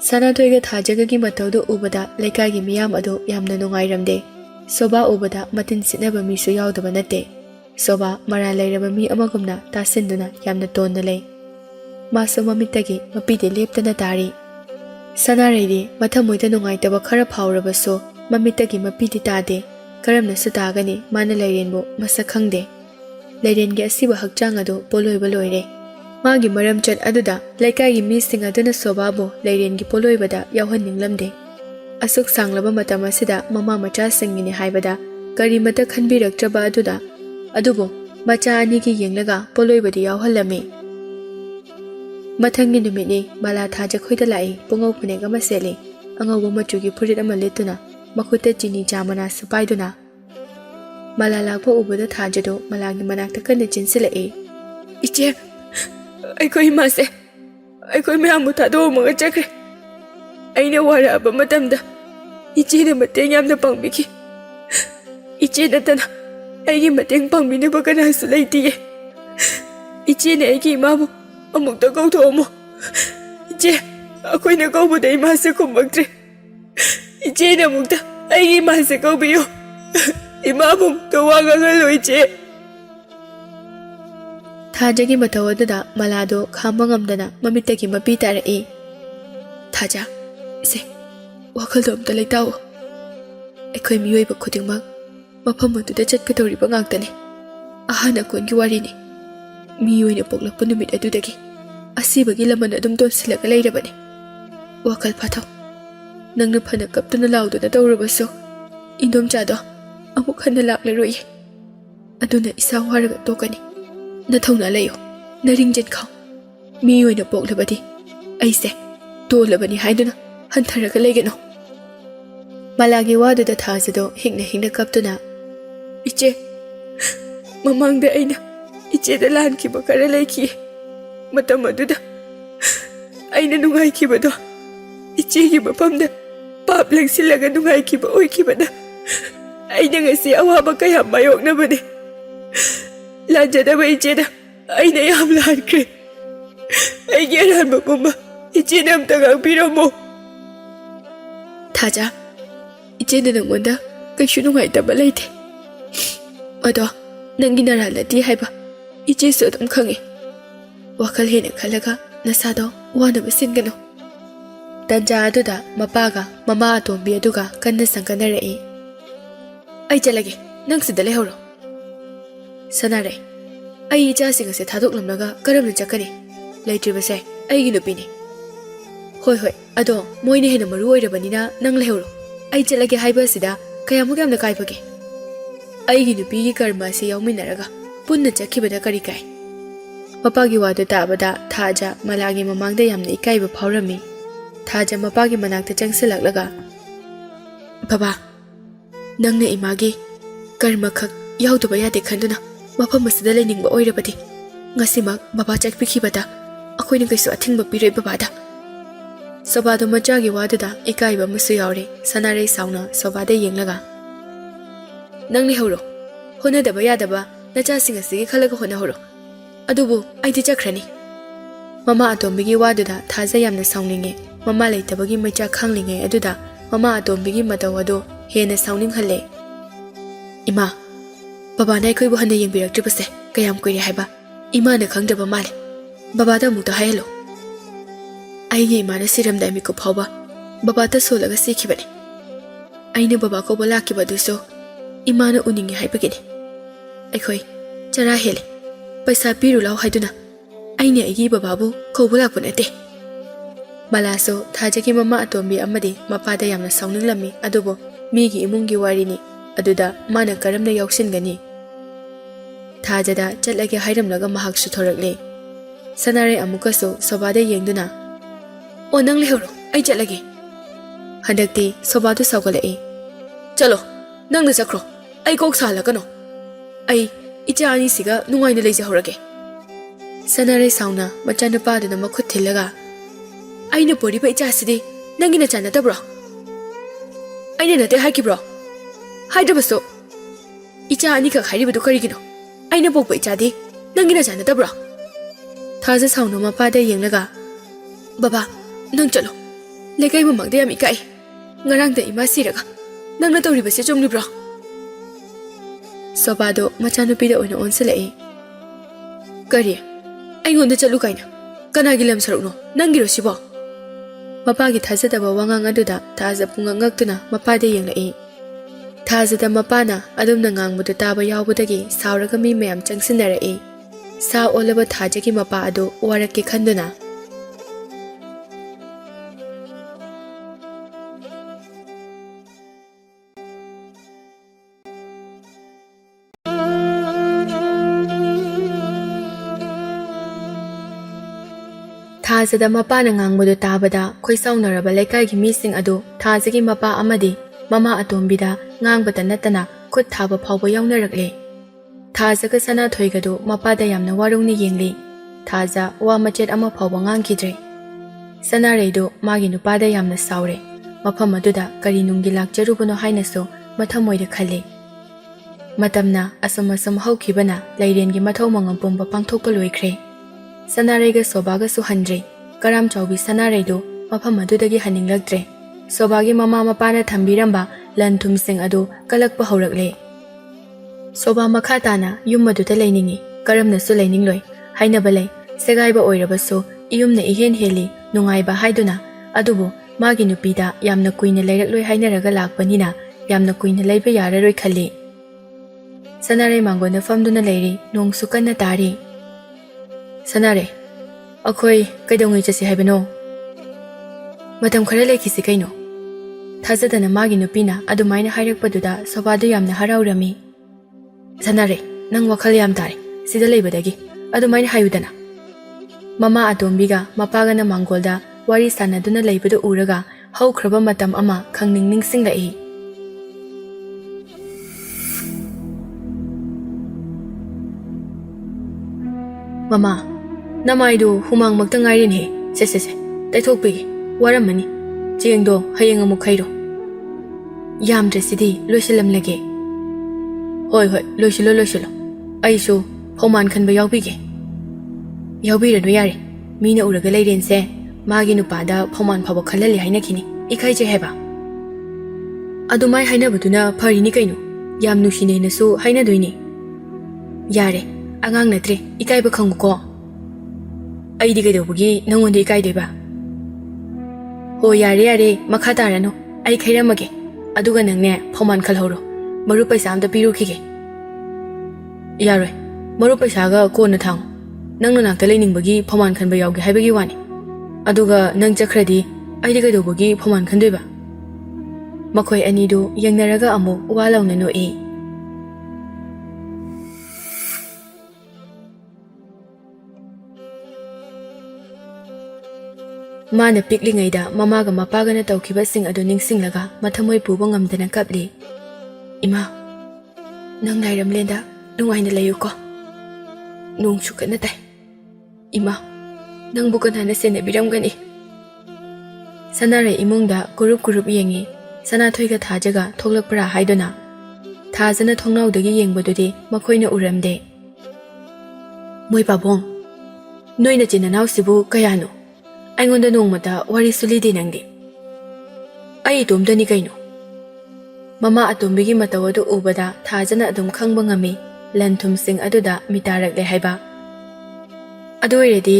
ꯁꯅꯥꯊꯣꯏꯒ ꯊꯥꯖꯒꯒꯤ ꯃꯇꯧꯗꯨ ꯎꯕꯗ ꯂꯩꯀꯥꯏꯒꯤ ꯃꯤꯌꯥꯝ ꯑꯗꯨ ꯌꯥꯝꯅ ꯅꯨꯡꯉꯥꯏꯔꯝꯗꯦ Soba ubada matin sitnaba misu yaudaba nate. Soba mara lairaba mi amagumna tasinduna yamna tonna lay. Maso mamittagi mapide leptana tari. Sanaraydi mathamoida nungaitaba khara phawrabaso mamittagi mapidi tade. Karamna sutagani mana lairenbo masak khangde. Lairengi asiba hakchang ado poloiba loire. Magi maram chat aduda laikai mising aduna sobabo lairengi poloibada yauhanninglamde. Asuk sanglaba matam asida mama macha singini haibada kari mata khanbiraktraba aduda adubo macha anigi yenglaga poloibadi yauhallami. Mathangi numitni mala thaja khoida lai pungau phunega maseli angauba machugi phurit ama letuna makhutta chini jamana supaiduna. Mala lakpa ubada thajado malagi manakta kanna chinsilai. Iche aikoi mase aikoi myamu thado maga chakre. Aina waraba matamda iche na mateng yamna pangbiki. Iche natana aigi mateng pangbinaba kanasu laitiye. Iche na aigi imabu amukta kauthomo. Iche akoina kaubada imase kummaktre. Iche na amukta aigi imase kaubiyo. Imabu tawaga ngalo iche. Thajagi matawadada malado khamba ngamdana mamittagi mapi tarai. Thaja ise wakhaldo amta leitaw. Ekhoi miyoiba khudingmak mafam aduda chatkadoriba ngakdani. Ahana kongi warini. Miyoina poklakpa numit adudagi asibagi laman adum tonsilaga leirabani. Wakhal phathaw. Nangna phana kaptuna lauduna tawrabaso indom chado amuk hanna laklaroi. Aduna isa waraga tokani. Nathawna layo naringjen khaw. Miyoina poklabadi aise tolabani haiduna hantharaga leigano. Malagi waduda thajado hingna kaptuna. Iche mamangda aina iche da lan ki bakara laiki matam aduda aina nungai ki bado iche ki bapamda pap langsilaga nungai ki ba oi ki bada aina ngasi awaba kaya mayok na bade lajada ba iche da aina yam lan kre ai geran bagumba iche nam tagang piramo. Thaja iche da nangwanda kaishu nungai taba laite ado nangi naralati haiba iche so dum khangi. Wakal hena khalaga nasado wanaba singano. Tanja aduda mapaga mama atombi aduga kanna sanganarai. Ai chalage nang sida lehoro. Sanare ai icha singa se thadoklamnaga karamna chakani leitribase ai gi nupini. Hoi ado moine hena maru oirabanina nang lehoro. Ai chalage haiba sida kayamuk yamna kaibage. Ai gi nupi gi karma se yauminaraga punna chakhibada kari kai. Mapagi wadu tabada Thaja malagi mamangda yamna ikaiba phawrami. Thaja mapagi manakta changsilaklaga baba nangna imagi karma khak yaudaba yade khanduna mafam asida leningba oirabadi ngasimak baba chakpikhibada akoina kaisu athingba piroi babada. Sobado machagi waduda ikaiba masu yaure sanare sauna sobada yenglaga nangni horo honadaba yadaba nacha singa sigi khalaga hona horo adubu aidi chakhrani. Mama atombigi waduda Thaja yamna saungninge mama leitabagi maicha khanglinge aduda mama atombigi matawado hena saungning halle. Ima baba nai khoi bu hana yengbiraktribase kayam koire haiba ima na khangdraba male baba da muta hayalo. Aigi ima na siramda mi ko phawba baba ta solaga sikhibani. Aina baba ko bolaki baduso ima na uningi haibagini. Aikhoi chara hele paisa piru law haiduna aine agi bababu khobula punate. Malaso Thajagi mama atombi amadi mapada yamna sauninglammi adubo migi imungi warini aduda mana karamna yausingani. Thajada chatlage hairamlaga mahak suthorakle. Sanare amukaso sobada yengduna o nang lehoro ai chatlage. Handakti sobadu saugalae. Chalo nang na chakro ai kok salagano ai icha ani siga nungai na leja horage. Sanare sauna machana paduna makhut thilaga aina pori pa icha sidi nangi na chana tabro aina nate haki bro haidra baso icha ani ka khairi badu kari gino aina pokpa icha di nangi na chana tabro. Thaja sauna mapada yenglaga baba nang chalo lekai mamang de yam ikai ngarang da ima siraga nang na tori base chomli bro ꯁꯣꯕꯥꯗꯣ ꯃꯆꯥꯅꯨꯄꯤꯗ ꯑꯣꯏꯅ ꯑꯣꯟꯁꯤꯜꯂꯛꯏ꯫ ꯀꯔꯤ? ꯑꯩꯉꯣꯟꯗ ꯆꯠꯂꯨ ꯀꯥꯏꯅ? ꯀꯅꯥꯒꯤ ꯂꯝ ꯁꯔꯨꯛꯅꯣ? ꯅꯪꯒꯤꯔꯣ ꯁꯤꯕꯣ? ꯃꯄꯥꯒꯤ ꯊꯥꯖꯗꯕ ꯋꯥꯉꯥꯡ ꯑꯗꯨꯗ ꯊꯥꯖ ꯄꯨꯡꯉꯛ ꯉꯛꯇꯨꯅ ꯃꯄꯥꯗ ꯌꯦꯡꯂꯛꯏ꯫ ꯊꯥꯖꯗ ꯃꯄꯥꯅ ꯑꯗꯨꯝꯅ ꯉꯥꯡꯕꯗꯨ ꯇꯥꯕ ꯌꯥꯎꯕꯗꯒꯤ ꯁꯥꯎꯔꯒ ꯃꯤ ꯃꯌꯥꯝ ꯆꯪꯁꯤꯟꯅꯔꯛꯏ꯫ ꯁꯥ ꯑꯣꯜꯂꯕ ꯊꯥꯖꯒꯤ ꯃꯄꯥ ꯑꯗꯨ ꯋꯥꯔꯛꯀꯦ ꯈꯟꯗꯨꯅ ꯊꯥꯖꯗ ꯃꯄꯥꯅ ꯉꯥꯡꯕꯗꯨ ꯇꯥꯕꯗ ꯈꯣꯏꯁꯥꯎꯅꯔꯕ ꯂꯩꯀꯥꯏꯒꯤ ꯃꯤꯁꯤꯡ ꯑꯗꯨ ꯊꯥꯖꯒꯤ ꯃꯄꯥ ꯑꯃꯗꯤ ꯃꯃꯥ ꯑꯇꯣꯝꯕꯤꯗ ꯉꯥꯡꯕꯇ ꯅꯠꯇꯅ ꯈꯨꯠ ꯊꯥꯕ ꯐꯥꯎꯕ ꯌꯥꯎꯅꯔꯛꯂꯦ꯫ ꯊꯥꯖꯒ ꯁꯅꯥꯊꯣꯏꯒꯗꯨ ꯃꯄꯥꯗ ꯌꯥꯝꯅ ꯋꯥꯔꯧꯅ ꯌꯦꯡꯂꯤ꯫ ꯊꯥꯖ ꯋꯥ ꯃꯆꯦꯠ ꯑꯃ ꯐꯥꯎꯕ ꯉꯥꯡꯈꯤꯗ꯭ꯔꯦ꯫ ꯁꯅꯥꯔꯩꯗꯨ ꯃꯥꯒꯤ ꯅꯨꯄꯥꯗ ꯌꯥꯝꯅ ꯁꯥꯎꯔꯦ꯫ ꯃꯐꯝ ꯑꯗꯨꯗ ꯀꯔꯤ ꯅꯨꯡꯒꯤ ꯂꯥꯛꯆꯔꯨꯕꯅꯣ ꯍꯥꯏꯅꯁꯨ ꯃꯊꯃꯣꯏꯗ ꯈꯜꯂꯤ꯫ ꯃꯇꯝꯅ ꯑꯁꯨꯝ ꯍꯧꯈꯤꯕꯅ ꯂꯩꯔꯦꯟꯒꯤ ꯃꯊꯧ ꯃꯉꯝ ꯄꯨꯝꯕ ꯄꯥꯡꯊꯣꯛꯄ ꯂꯣꯏꯈ꯭ꯔꯦ꯫ ꯁꯅꯥꯔꯩꯒ ꯁꯣꯕꯥꯒꯁꯨ ꯍꯟꯗ꯭ꯔꯦ꯫ ꯀꯔꯥꯝ ꯆꯥꯎꯕꯤ ꯁꯅꯥꯔꯩꯗꯨ ꯃꯐꯝ ꯑꯗꯨꯗꯒꯤ ꯍꯟꯅꯤꯡꯂꯛꯇ꯭ꯔꯦ꯫ ꯁꯣꯕꯥꯒꯤ ꯃꯃꯥ ꯃꯄꯥꯅ ꯊꯝꯕꯤꯔꯝꯕ ꯂꯟ ꯊꯨꯝꯁꯤꯡ ꯑꯗꯨ ꯀꯜꯂꯛꯄ ꯍꯧꯔꯛꯂꯦ꯫ ꯁꯣꯕꯥ ꯃꯈꯥ ꯇꯥꯅ ꯌꯨꯝ ꯑꯗꯨꯗ ꯂꯩꯅꯤꯡꯏ, ꯀꯔꯝꯅꯁꯨ ꯂꯩꯅꯤꯡꯂꯣꯏ ꯍꯥꯏꯅꯕ ꯂꯩ꯫ ꯁꯦꯒꯥꯏꯕ ꯑꯣꯏꯔꯕꯁꯨ ꯏꯌꯨꯝꯅ ꯏꯍꯦꯟ ꯍꯦꯜꯂꯤ ꯅꯨꯡꯉꯥꯏꯕ ꯍꯥꯏꯗꯨꯅ꯫ ꯑꯗꯨꯕꯨ ꯃꯥꯒꯤ ꯅꯨꯄꯤꯗ ꯌꯥꯝꯅ ꯀꯨꯏꯅ ꯂꯩꯔꯛꯂꯣꯏ ꯍꯥꯏꯅꯔꯒ ꯂꯥꯛꯄꯅꯤꯅ ꯌꯥꯝꯅ ꯀꯨꯏꯅ ꯂꯩꯕ ꯌꯥꯔꯔꯣꯏ ꯈꯜꯂꯤ꯫ ꯁꯅꯥꯔꯩ ꯃꯥꯡꯒꯣꯟꯗ ꯐꯝꯗꯨꯅ ꯂꯩꯔꯤ꯫ ꯅꯣꯡꯁꯨ ꯀꯟꯅ ꯇꯥꯔꯤ꯫ ꯁꯅꯥꯔꯩ, ꯑꯩꯈꯣꯏ ꯀꯩꯗꯧꯉꯩ ꯆꯠꯁꯤ ꯍꯥꯏꯕꯅꯣ? ꯃꯇꯝ ꯈꯔ ꯂꯩꯈꯤꯁꯤ ꯀꯩꯅꯣ? ꯊꯥꯖꯗꯅ ꯃꯥꯒꯤ ꯅꯨꯄꯤꯅ ꯑꯗꯨꯃꯥꯏꯅ ꯍꯥꯏꯔꯛꯄꯗꯨꯗ ꯁꯣꯕꯥꯗꯨ ꯌꯥꯝꯅ ꯍꯔꯥꯎꯔꯝꯃꯤ꯫ ꯁꯅꯥꯔꯩ, ꯅꯪ ꯋꯥꯈꯜ ꯌꯥꯝ ꯇꯥꯔꯦ ꯁꯤꯗ ꯂꯩꯕꯗꯒꯤ꯫ ꯑꯗꯨꯃꯥꯏꯅ ꯍꯥꯏꯌꯨꯗꯅ꯫ ꯃꯃꯥ ꯑꯇꯣꯝꯕꯤꯒ ꯃꯄꯥꯒꯅ ꯃꯥꯡꯒꯣꯜꯗ ꯋꯥꯔꯤ ꯁꯥꯟꯅꯗꯨꯅ ꯂꯩꯕꯗꯨ ꯎꯔꯒ ꯍꯧꯈ꯭ꯔꯕ ꯃꯇꯝ ꯑꯃ ꯈꯪꯅꯤꯡ ꯅꯤꯡꯁꯤꯡꯂꯛꯏ꯫ ꯃꯃꯥ, ꯅꯃꯥꯏꯗꯨ ꯍꯨꯃꯥꯡꯃꯛꯇ ꯉꯥꯏꯔꯦꯅꯦꯍꯦ꯫ ꯁꯦ ꯇꯩꯊꯣꯛꯄꯤꯒꯦ, ꯋꯥꯔꯝꯃꯅꯤ꯫ ꯆꯦꯡꯗꯣ ꯍꯌꯦꯡ ꯑꯃꯨꯛ ꯈꯩꯔꯣ꯫ ꯌꯥꯝꯗ꯭ꯔꯁꯤꯗꯤ ꯂꯣꯏꯁꯤꯜꯂꯝꯂꯒꯦ꯫ ꯍꯣꯏ ꯂꯣꯏꯁꯤꯜꯂꯣ꯫ ꯑꯩꯁꯨ ꯐꯧꯃꯥꯟ ꯈꯟꯕ ꯌꯥꯎꯕꯤꯒꯦ꯫ ꯌꯥꯎꯕꯤꯔꯅꯨ ꯌꯥꯔꯦ꯫ ꯃꯤꯅ ꯎꯔꯒ ꯂꯩꯔꯦꯟꯁꯦ ꯃꯥꯒꯤ ꯅꯨꯄꯥꯗ ꯐꯧꯃꯥꯟ ꯐꯥꯎꯕ ꯈꯜꯍꯜꯂꯦ ꯍꯥꯏꯅꯈꯤꯅꯤ꯫ ꯏꯀꯥꯏꯖꯩ ꯍꯥꯏꯕ꯫ ꯑꯗꯨꯃꯥꯏ ꯍꯥꯏꯅꯕꯗꯨꯅ ꯐꯔꯤꯅꯤ ꯀꯩꯅꯣ꯫ ꯌꯥꯝ ꯅꯨꯡꯁꯤꯅꯩꯅꯁꯨ ꯍꯥꯏꯅꯗꯣꯏꯅꯤ꯫ ꯌꯥꯔꯦ, ꯑꯉꯥꯡ ꯅꯠꯇ꯭ꯔꯦ, ꯏꯀꯥꯏꯕ ꯈꯪꯉꯨꯀꯣ꯫ ꯑꯩꯗꯤ ꯀꯩꯗꯧꯕꯒꯤ ꯅꯪꯉꯣꯟꯗ ꯏꯀꯥꯏꯗꯣꯏꯕ? ꯍꯣ ꯌꯥꯔꯦ, ꯃꯈꯥ ꯇꯥꯔꯅꯨ꯫ ꯑꯩ ꯈꯩꯔꯝꯃꯒꯦ꯫ ꯑꯗꯨꯒ ꯅꯪꯅꯦ ꯐꯧꯃꯥꯟ ꯈꯜꯍꯧꯔꯣ꯫ ꯃꯔꯨꯞ ꯄꯩꯁꯥ ꯑꯝꯇ ꯄꯤꯔꯨꯈꯤꯒꯦ꯫ ꯌꯥꯔꯣꯏ, ꯃꯔꯨꯞ ꯄꯩꯁꯥꯒ ꯀꯣꯟꯅ ꯊꯥꯡꯉꯨ꯫ ꯅꯪ ꯅꯅꯥꯛꯇ ꯂꯩꯅꯤꯡꯕꯒꯤ ꯐꯧꯃꯥꯟ ꯈꯟꯕ ꯌꯥꯎꯒꯦ ꯍꯥꯏꯕꯒꯤ ꯋꯥꯅꯤ꯫ ꯑꯗꯨꯒ ꯅꯪ ꯆꯠꯈ꯭ꯔꯗꯤ ꯑꯩꯗꯤ ꯀꯩꯗꯧꯕꯒꯤ ꯐꯧꯃꯥꯟ ꯈꯟꯗꯣꯏꯕ? ꯃꯈꯣꯏ ꯑꯅꯤꯗꯨ ꯌꯦꯡꯅꯔꯒ ꯑꯃꯨꯛ ꯋꯥ ꯂꯥꯎꯅ ꯅꯣꯛꯏ꯫ ꯃꯥꯅ ꯄꯤꯛꯂꯤꯉꯩꯗ ꯃꯃꯥꯒ ꯃꯄꯥꯒꯅ ꯇꯧꯈꯤꯕꯁꯤꯡ ꯑꯗꯨ ꯅꯤꯡꯁꯤꯡꯂꯒ ꯃꯊꯃꯣꯏ ꯄꯨꯕ ꯉꯝꯗꯅ ꯀꯞꯂꯤ꯫ ꯏꯃꯥ, ꯅꯪ ꯂꯥꯏꯔꯝꯂꯦꯟꯗ ꯅꯨꯡꯉꯥꯏꯅ ꯂꯩꯌꯨꯀꯣ꯫ ꯅꯣꯡꯁꯨ ꯀꯟꯅ ꯇꯥꯏ꯫ ꯏꯃꯥ, ꯅꯪꯕꯨ ꯀꯅꯥꯅ ꯁꯦꯟꯅꯕꯤꯔꯝꯒꯅꯤ? ꯁꯅꯥꯔꯩ ꯏꯃꯨꯡꯗ ꯀꯨꯔꯨꯞ ꯌꯦꯡꯉꯤ꯫ ꯁꯅꯥꯊꯣꯏꯒ ꯊꯥꯖꯒ ꯊꯣꯛꯂꯛꯄ꯭ꯔꯥ ꯍꯥꯏꯗꯨꯅ꯫ ꯊꯥꯖꯅ ꯊꯣꯡꯅꯥꯎꯗꯒꯤ ꯌꯦꯡꯕꯗꯨꯗꯤ ꯃꯈꯣꯏꯅ ꯎꯔꯝꯗꯦ꯫ ꯃꯣꯏ ꯄꯥꯕꯨꯡ, ꯅꯣꯏ ꯅꯆꯤꯟ ꯅꯅꯥꯎꯁꯤꯕꯨ ꯀꯌꯥꯅꯣ? ꯑꯩꯉꯣꯟꯗ ꯅꯣꯡꯃꯇ ꯋꯥꯔꯤꯁꯨ ꯂꯤꯗꯦ ꯅꯪꯗꯤ꯫ ꯑꯩ ꯏꯇꯣꯝꯇꯅꯤ ꯀꯩꯅꯣ꯫ ꯃꯃꯥ ꯑꯇꯣꯝꯕꯤꯒꯤ ꯃꯇꯧ ꯑꯗꯨ ꯎꯕꯗ ꯊꯥꯖꯅ ꯑꯗꯨꯝ ꯈꯪꯕ ꯉꯝꯃꯤ ꯂꯟ ꯊꯨꯝꯁꯤꯡ ꯑꯗꯨꯗ ꯃꯤꯇꯥꯔꯛꯂꯦ ꯍꯥꯏꯕ꯫ ꯑꯗꯨ ꯑꯣꯏꯔꯗꯤ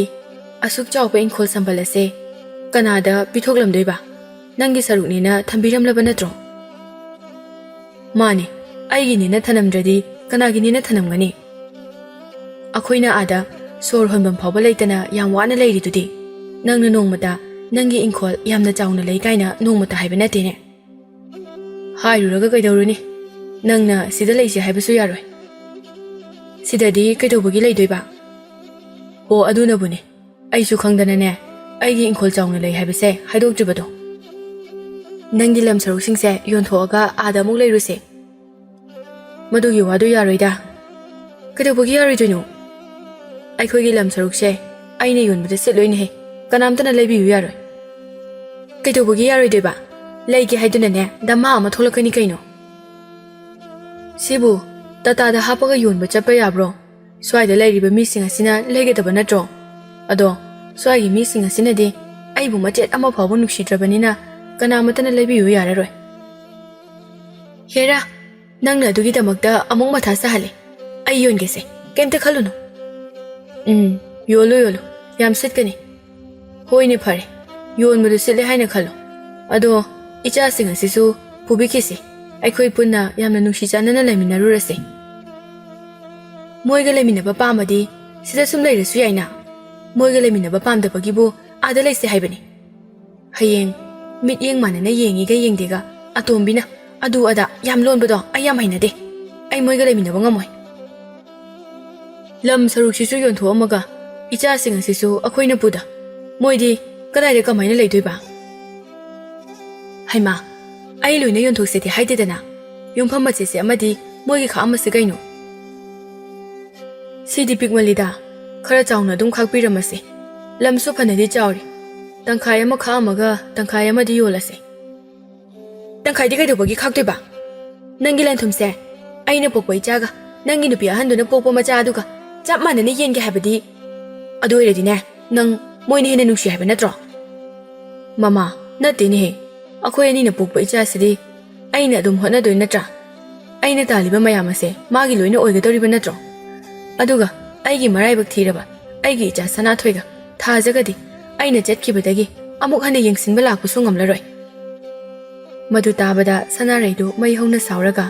ꯑꯁꯨꯛ ꯆꯥꯎꯕ ꯏꯪꯈꯣꯜ ꯁꯝꯕꯜ ꯑꯁꯦ ꯀꯅꯥꯗ ꯄꯤꯊꯣꯛꯂꯝꯗꯣꯏꯕ? ꯅꯪꯒꯤ ꯁꯔꯨꯛꯅꯤꯅ ꯊꯝꯕꯤꯔꯝꯂꯕ ꯅꯠꯇ꯭ꯔꯣ? ꯃꯥꯅꯤ, ꯑꯩꯒꯤꯅꯤꯅ ꯊꯅꯝꯗ꯭ꯔꯗꯤ ꯀꯅꯥꯒꯤꯅꯤꯅ ꯊꯅꯝꯒꯅꯤ? ꯑꯩꯈꯣꯏꯅ ꯑꯥꯗ ꯁꯣꯔ ꯍꯣꯟꯐꯝ ꯐꯥꯎꯕ ꯂꯩꯇꯅ ꯌꯥꯝ ꯋꯥꯅ ꯂꯩꯔꯤꯗꯨꯗꯤ꯫ ꯅꯪꯅ ꯅꯣꯡꯃꯇ ꯅꯪꯒꯤ ꯏꯪꯈꯣꯜ ꯌꯥꯝꯅ ꯆꯥꯎꯅ ꯂꯩ ꯀꯥꯏꯅ ꯅꯣꯡꯃꯇ ꯍꯥꯏꯕ ꯅꯠꯇꯦꯅꯦ꯫ ꯍꯥꯏꯔꯨꯔꯒ ꯀꯩꯗꯧꯔꯨꯅꯤ? ꯅꯪꯅ ꯁꯤꯗ ꯂꯩꯁꯦ ꯍꯥꯏꯕꯁꯨ ꯌꯥꯔꯣꯏ꯫ ꯁꯤꯗꯗꯤ ꯀꯩꯗꯧꯕꯒꯤ ꯂꯩꯗꯣꯏꯕ? ꯑꯣ ꯑꯗꯨꯅꯕꯨꯅꯦ ꯑꯩꯁꯨ ꯈꯪꯗꯅꯅꯦ ꯑꯩꯒꯤ ꯏꯪꯈꯣꯜ ꯆꯥꯎꯅ ꯂꯩ ꯍꯥꯏꯕꯁꯦ ꯍꯥꯏꯗꯣꯛꯇ꯭ꯔꯤꯕꯗꯣ꯫ ꯅꯪꯒꯤ ꯂꯝ ꯁꯔꯨꯛꯁꯤꯡꯁꯦ ꯌꯣꯟꯊꯣꯛꯑꯒ ꯑꯥꯗ ꯑꯃꯨꯛ ꯂꯩꯔꯨꯁꯦ꯫ ꯃꯗꯨꯒꯤ ꯋꯥꯗꯨ ꯌꯥꯔꯣꯏꯗ꯫ ꯀꯩꯗꯧꯕꯒꯤ ꯌꯥꯔꯣꯏꯗꯣꯏꯅꯣ? ꯑꯩꯈꯣꯏꯒꯤ ꯂꯝ ꯁꯔꯨꯛꯁꯦ ꯑꯩꯅ ꯌꯣꯟꯕꯗ ꯁꯤꯠꯂꯣꯏꯅꯦꯍꯦ꯫ ꯀꯅꯥꯝꯇꯅ ꯂꯩꯕꯤꯌꯨ ꯌꯥꯔꯣꯏ꯫ ꯀꯩꯗꯧꯕꯒꯤ ꯌꯥꯔꯣꯏꯗꯣꯏꯕ? ꯂꯩꯒꯦ ꯍꯥꯏꯗꯨꯅꯅꯦ ꯗꯃꯥ ꯑꯃ ꯊꯣꯛꯂꯛꯀꯅꯤ ꯀꯩꯅꯣ꯫ ꯁꯤꯕꯨ ꯇꯥꯇꯥꯗ ꯍꯥꯞꯄꯒ ꯌꯣꯟꯕ ꯆꯠꯄ ꯌꯥꯕ꯭ꯔꯣ? ꯁ꯭ꯋꯥꯏꯗ ꯂꯩꯔꯤꯕ ꯃꯤꯁꯤꯡ ꯑꯁꯤꯅ ꯂꯩꯒꯗꯕ ꯅꯠꯇ꯭ꯔꯣ? ꯑꯗꯣ ꯁ꯭ꯋꯥꯏꯒꯤ ꯃꯤꯁꯤꯡ ꯑꯁꯤꯅꯗꯤ ꯑꯩꯕꯨ ꯃꯆꯦꯠ ꯑꯃ ꯐꯥꯎꯕ ꯅꯨꯡꯁꯤꯗ꯭ꯔꯕꯅꯤꯅ ꯀꯅꯥꯃꯠꯇꯅ ꯂꯩꯕꯤꯌꯨ ꯌꯥꯔꯔꯣꯏ꯫ ꯍꯦꯔꯥ, ꯅꯪꯅ ꯑꯗꯨꯒꯤꯗꯃꯛꯇ ꯑꯃꯨꯛ ꯃꯊꯥ ꯁꯥꯍꯜꯂꯦ ꯑꯩ ꯌꯣꯟꯒꯦꯁꯦ ꯀꯩꯝꯇ ꯈꯜꯂꯨꯅꯨ ꯌꯣꯜꯂꯨ ꯌꯣꯜꯂꯨ ꯌꯥꯝ ꯁꯤꯠꯀꯅꯤ ꯍꯣꯏꯅꯦ ꯐꯔꯦ ꯌꯣꯟꯕꯗꯨ ꯁꯤꯠꯂꯦ ꯍꯥꯏꯅ ꯈꯜꯂꯣ ꯑꯗꯣ ꯏꯆꯥꯁꯤꯡ ꯑꯁꯤꯁꯨ ꯄꯨꯕꯤꯈꯤꯁꯤ ꯑꯩꯈꯣꯏ ꯄꯨꯟꯅ ꯌꯥꯝꯅ ꯅꯨꯡꯁꯤ ꯆꯥꯟꯅꯅ ꯂꯩꯃꯤꯟꯅꯔꯨꯔꯁꯤ ꯃꯣꯏꯒ ꯂꯩꯃꯤꯟꯅꯕ ꯄꯥꯝꯃꯗꯤ ꯁꯤꯗ ꯁꯨꯝ ꯂꯩꯔꯁꯨ ꯌꯥꯏꯅ ꯃꯣꯏꯒ ꯂꯩꯃꯤꯟꯅꯕ ꯄꯥꯝꯗꯕꯒꯤꯕꯨ ꯑꯥꯗ ꯂꯩꯁꯦ ꯍꯥꯏꯕꯅꯤ ꯍꯌꯦꯡ ꯃꯤꯠꯌꯦꯡ ꯃꯥꯟꯅꯅ ꯌꯦꯡꯉꯤꯒ ꯌꯦꯡꯗꯦꯒ ꯑꯇꯣꯝꯕꯤꯅ ꯑꯗꯨ ꯑꯗꯥ ꯌꯥꯝ ꯂꯣꯟꯕꯗꯣ ꯑꯩ ꯌꯥꯝ ꯍꯩꯅꯗꯦ ꯑꯩ ꯃꯣꯏꯒ ꯂꯩꯃꯤꯟꯅꯕ ꯉꯝꯃꯣꯏ ꯂꯝ ꯁꯔꯨꯛꯁꯤꯁꯨ ꯌꯣꯟꯊꯣꯛꯑꯝꯃꯒ ꯏꯆꯥꯁꯤꯡ ꯑꯁꯤꯁꯨ ꯑꯩꯈꯣꯏꯅ ꯄꯨꯗ ꯃꯣꯏꯗꯤ ꯀꯗꯥꯏꯗ ꯀꯃꯥꯏꯅ ꯂꯩꯗꯣꯏꯕ ꯍꯩꯃꯥ ꯑꯩ ꯂꯣꯏꯅ ꯌꯣꯟꯊꯣꯛꯁꯦꯗꯤ ꯍꯥꯏꯗꯦꯗꯅ ꯌꯨꯝꯐꯝ ꯃꯆꯦꯠꯁꯦ ꯑꯃꯗꯤ ꯃꯣꯏꯒꯤ ꯈꯥꯛꯑꯝꯃꯁꯤ ꯀꯩꯅꯣ ꯁꯤꯗꯤ ꯄꯤꯛꯃꯜꯂꯤꯗ ꯈꯔ ꯆꯥꯎꯅ ꯑꯗꯨꯝ ꯈꯥꯛꯄꯤꯔꯝꯃꯁꯤ ꯂꯝꯁꯨ ꯐꯅꯗꯤ ꯆꯥꯎꯔꯤ ꯇꯪꯈꯥꯏ ꯑꯃ ꯈꯥꯛꯑꯝꯃꯒ ꯇꯪꯈꯥꯏ ꯑꯃꯗꯤ ꯌꯣꯜꯂꯁꯤ ꯇꯪꯈꯥꯏꯗꯤ ꯀꯩꯗꯧꯕꯒꯤ ꯈꯥꯛꯇꯣꯏꯕ ꯅꯪꯒꯤ ꯂꯟꯊꯨꯝꯁꯦ ꯑꯩꯅ ꯄꯣꯛꯄ ꯏꯆꯥꯒ ꯅꯪꯒꯤ ꯅꯨꯄꯤ ꯑꯍꯟꯗꯨꯅ ꯄꯣꯛꯄ ꯃꯆꯥ ꯑꯗꯨꯒ ꯆꯞ ꯃꯥꯟꯅꯅ ꯌꯦꯟꯒꯦ ꯍꯥꯏꯕꯗꯤ ꯑꯗꯨ ꯑꯣꯏꯔꯗꯤꯅꯦ ꯅꯪ ꯃꯣꯏꯅ ꯍꯦꯟꯅ ꯅꯨꯡꯁꯤ ꯍꯥꯏꯕ ꯅꯠꯇ꯭ꯔꯣ ꯃꯃꯥ ꯅꯠꯇꯦꯅꯦꯍꯦ ꯑꯩꯈꯣꯏ ꯑꯅꯤꯅ ꯄꯣꯛꯄ ꯏꯆꯥꯁꯤꯗꯤ ꯑꯩꯅ ꯑꯗꯨꯝ ꯍꯣꯠꯅꯗꯣꯏ ꯅꯠꯇ꯭ꯔꯥ ꯑꯩꯅ ꯇꯥꯜꯂꯤꯕ ꯃꯌꯥꯝ ꯑꯁꯦ ꯃꯥꯒꯤ ꯂꯣꯏꯅ ꯑꯣꯏꯒꯗꯧꯔꯤꯕ ꯅꯠꯇ꯭ꯔꯣ ꯑꯗꯨꯒ ꯑꯩꯒꯤ ꯃꯔꯥꯏꯕꯛ ꯊꯤꯔꯕ ꯑꯩꯒꯤ ꯏꯆꯥ ꯁꯅꯥꯊꯣꯏꯒ ꯊꯥꯖꯒꯗꯤ ꯑꯩꯅ ꯆꯠꯈꯤꯕꯗꯒꯤ ꯑꯃꯨꯛ ꯍꯟꯅ ꯌꯦꯡꯁꯤꯟꯕ ꯂꯥꯛꯄꯁꯨ ꯉꯝꯂꯔꯣꯏ ꯃꯗꯨ ꯇꯥꯕꯗ ꯁꯅꯥꯔꯩꯗꯨ ꯃꯩ ꯍꯧꯅ ꯁꯥꯎꯔꯒ